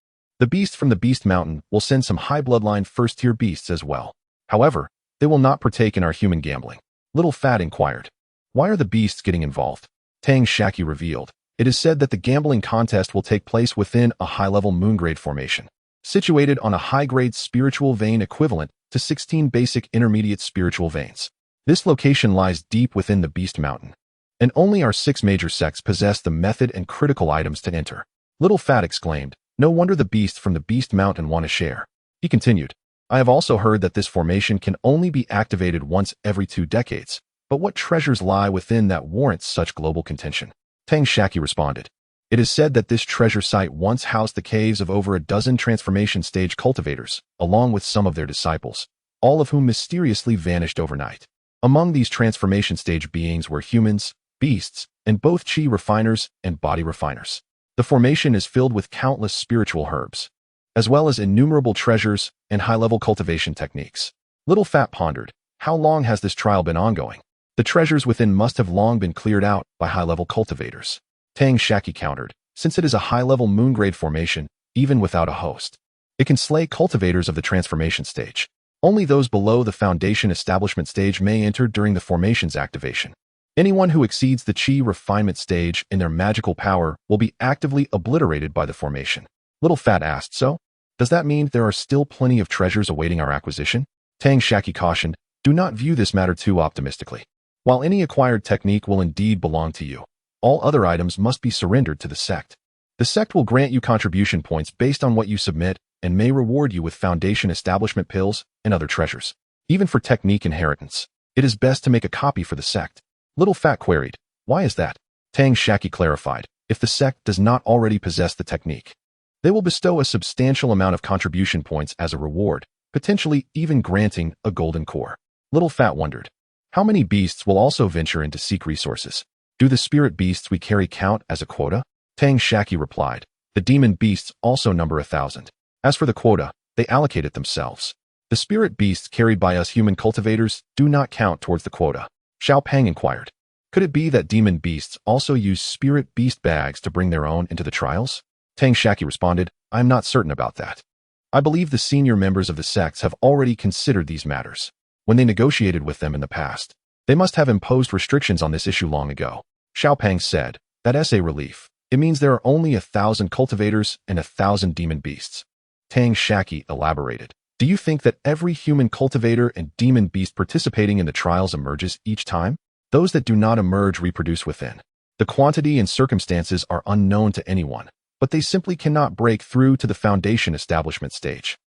The beast from the Beast Mountain will send some high bloodline first-tier beasts as well. However, they will not partake in our human gambling. Little Fat inquired. Why are the beasts getting involved? Tang Shaqi revealed. It is said that the gambling contest will take place within a high-level moongrade formation, situated on a high-grade spiritual vein equivalent to 16 basic intermediate spiritual veins. This location lies deep within the Beast Mountain, and only our 6 major sects possess the method and critical items to enter. Little Fat exclaimed. No wonder the beasts from the Beast Mountain want to share. He continued. I have also heard that this formation can only be activated once every 2 decades, but what treasures lie within that warrants such global contention? Tang Shaqi responded. It is said that this treasure site once housed the caves of over a dozen transformation stage cultivators, along with some of their disciples, all of whom mysteriously vanished overnight. Among these transformation stage beings were humans, beasts, and both chi refiners and body refiners. The formation is filled with countless spiritual herbs, as well as innumerable treasures and high-level cultivation techniques. Little Fat pondered. How long has this trial been ongoing? The treasures within must have long been cleared out by high-level cultivators. Tang Shaqi countered. Since it is a high-level moongrade formation, even without a host, it can slay cultivators of the transformation stage. Only those below the foundation establishment stage may enter during the formation's activation. Anyone who exceeds the chi refinement stage in their magical power will be actively obliterated by the formation. Little Fat asked, so? Does that mean there are still plenty of treasures awaiting our acquisition? Tang Shaqi cautioned, do not view this matter too optimistically. While any acquired technique will indeed belong to you, all other items must be surrendered to the sect. The sect will grant you contribution points based on what you submit and may reward you with foundation establishment pills and other treasures. Even for technique inheritance, it is best to make a copy for the sect. Little Fat queried, why is that? Tang Shaqi clarified, if the sect does not already possess the technique, they will bestow a substantial amount of contribution points as a reward, potentially even granting a golden core. Little Fat wondered, how many beasts will also venture in to seek resources? Do the spirit beasts we carry count as a quota? Tang Shaqi replied, the demon beasts also number 1,000. As for the quota, they allocate it themselves. The spirit beasts carried by us human cultivators do not count towards the quota. Xiao Pang inquired, could it be that demon beasts also use spirit beast bags to bring their own into the trials? Tang Shaqi responded, I am not certain about that. I believe the senior members of the sects have already considered these matters when they negotiated with them in the past. They must have imposed restrictions on this issue long ago. Xiao Pang said, that's a relief. It means there are only 1,000 cultivators and 1,000 demon beasts. Tang Shaqi elaborated. Do you think that every human cultivator and demon beast participating in the trials emerges each time? Those that do not emerge reproduce within. The quantity and circumstances are unknown to anyone, but they simply cannot break through to the foundation establishment stage.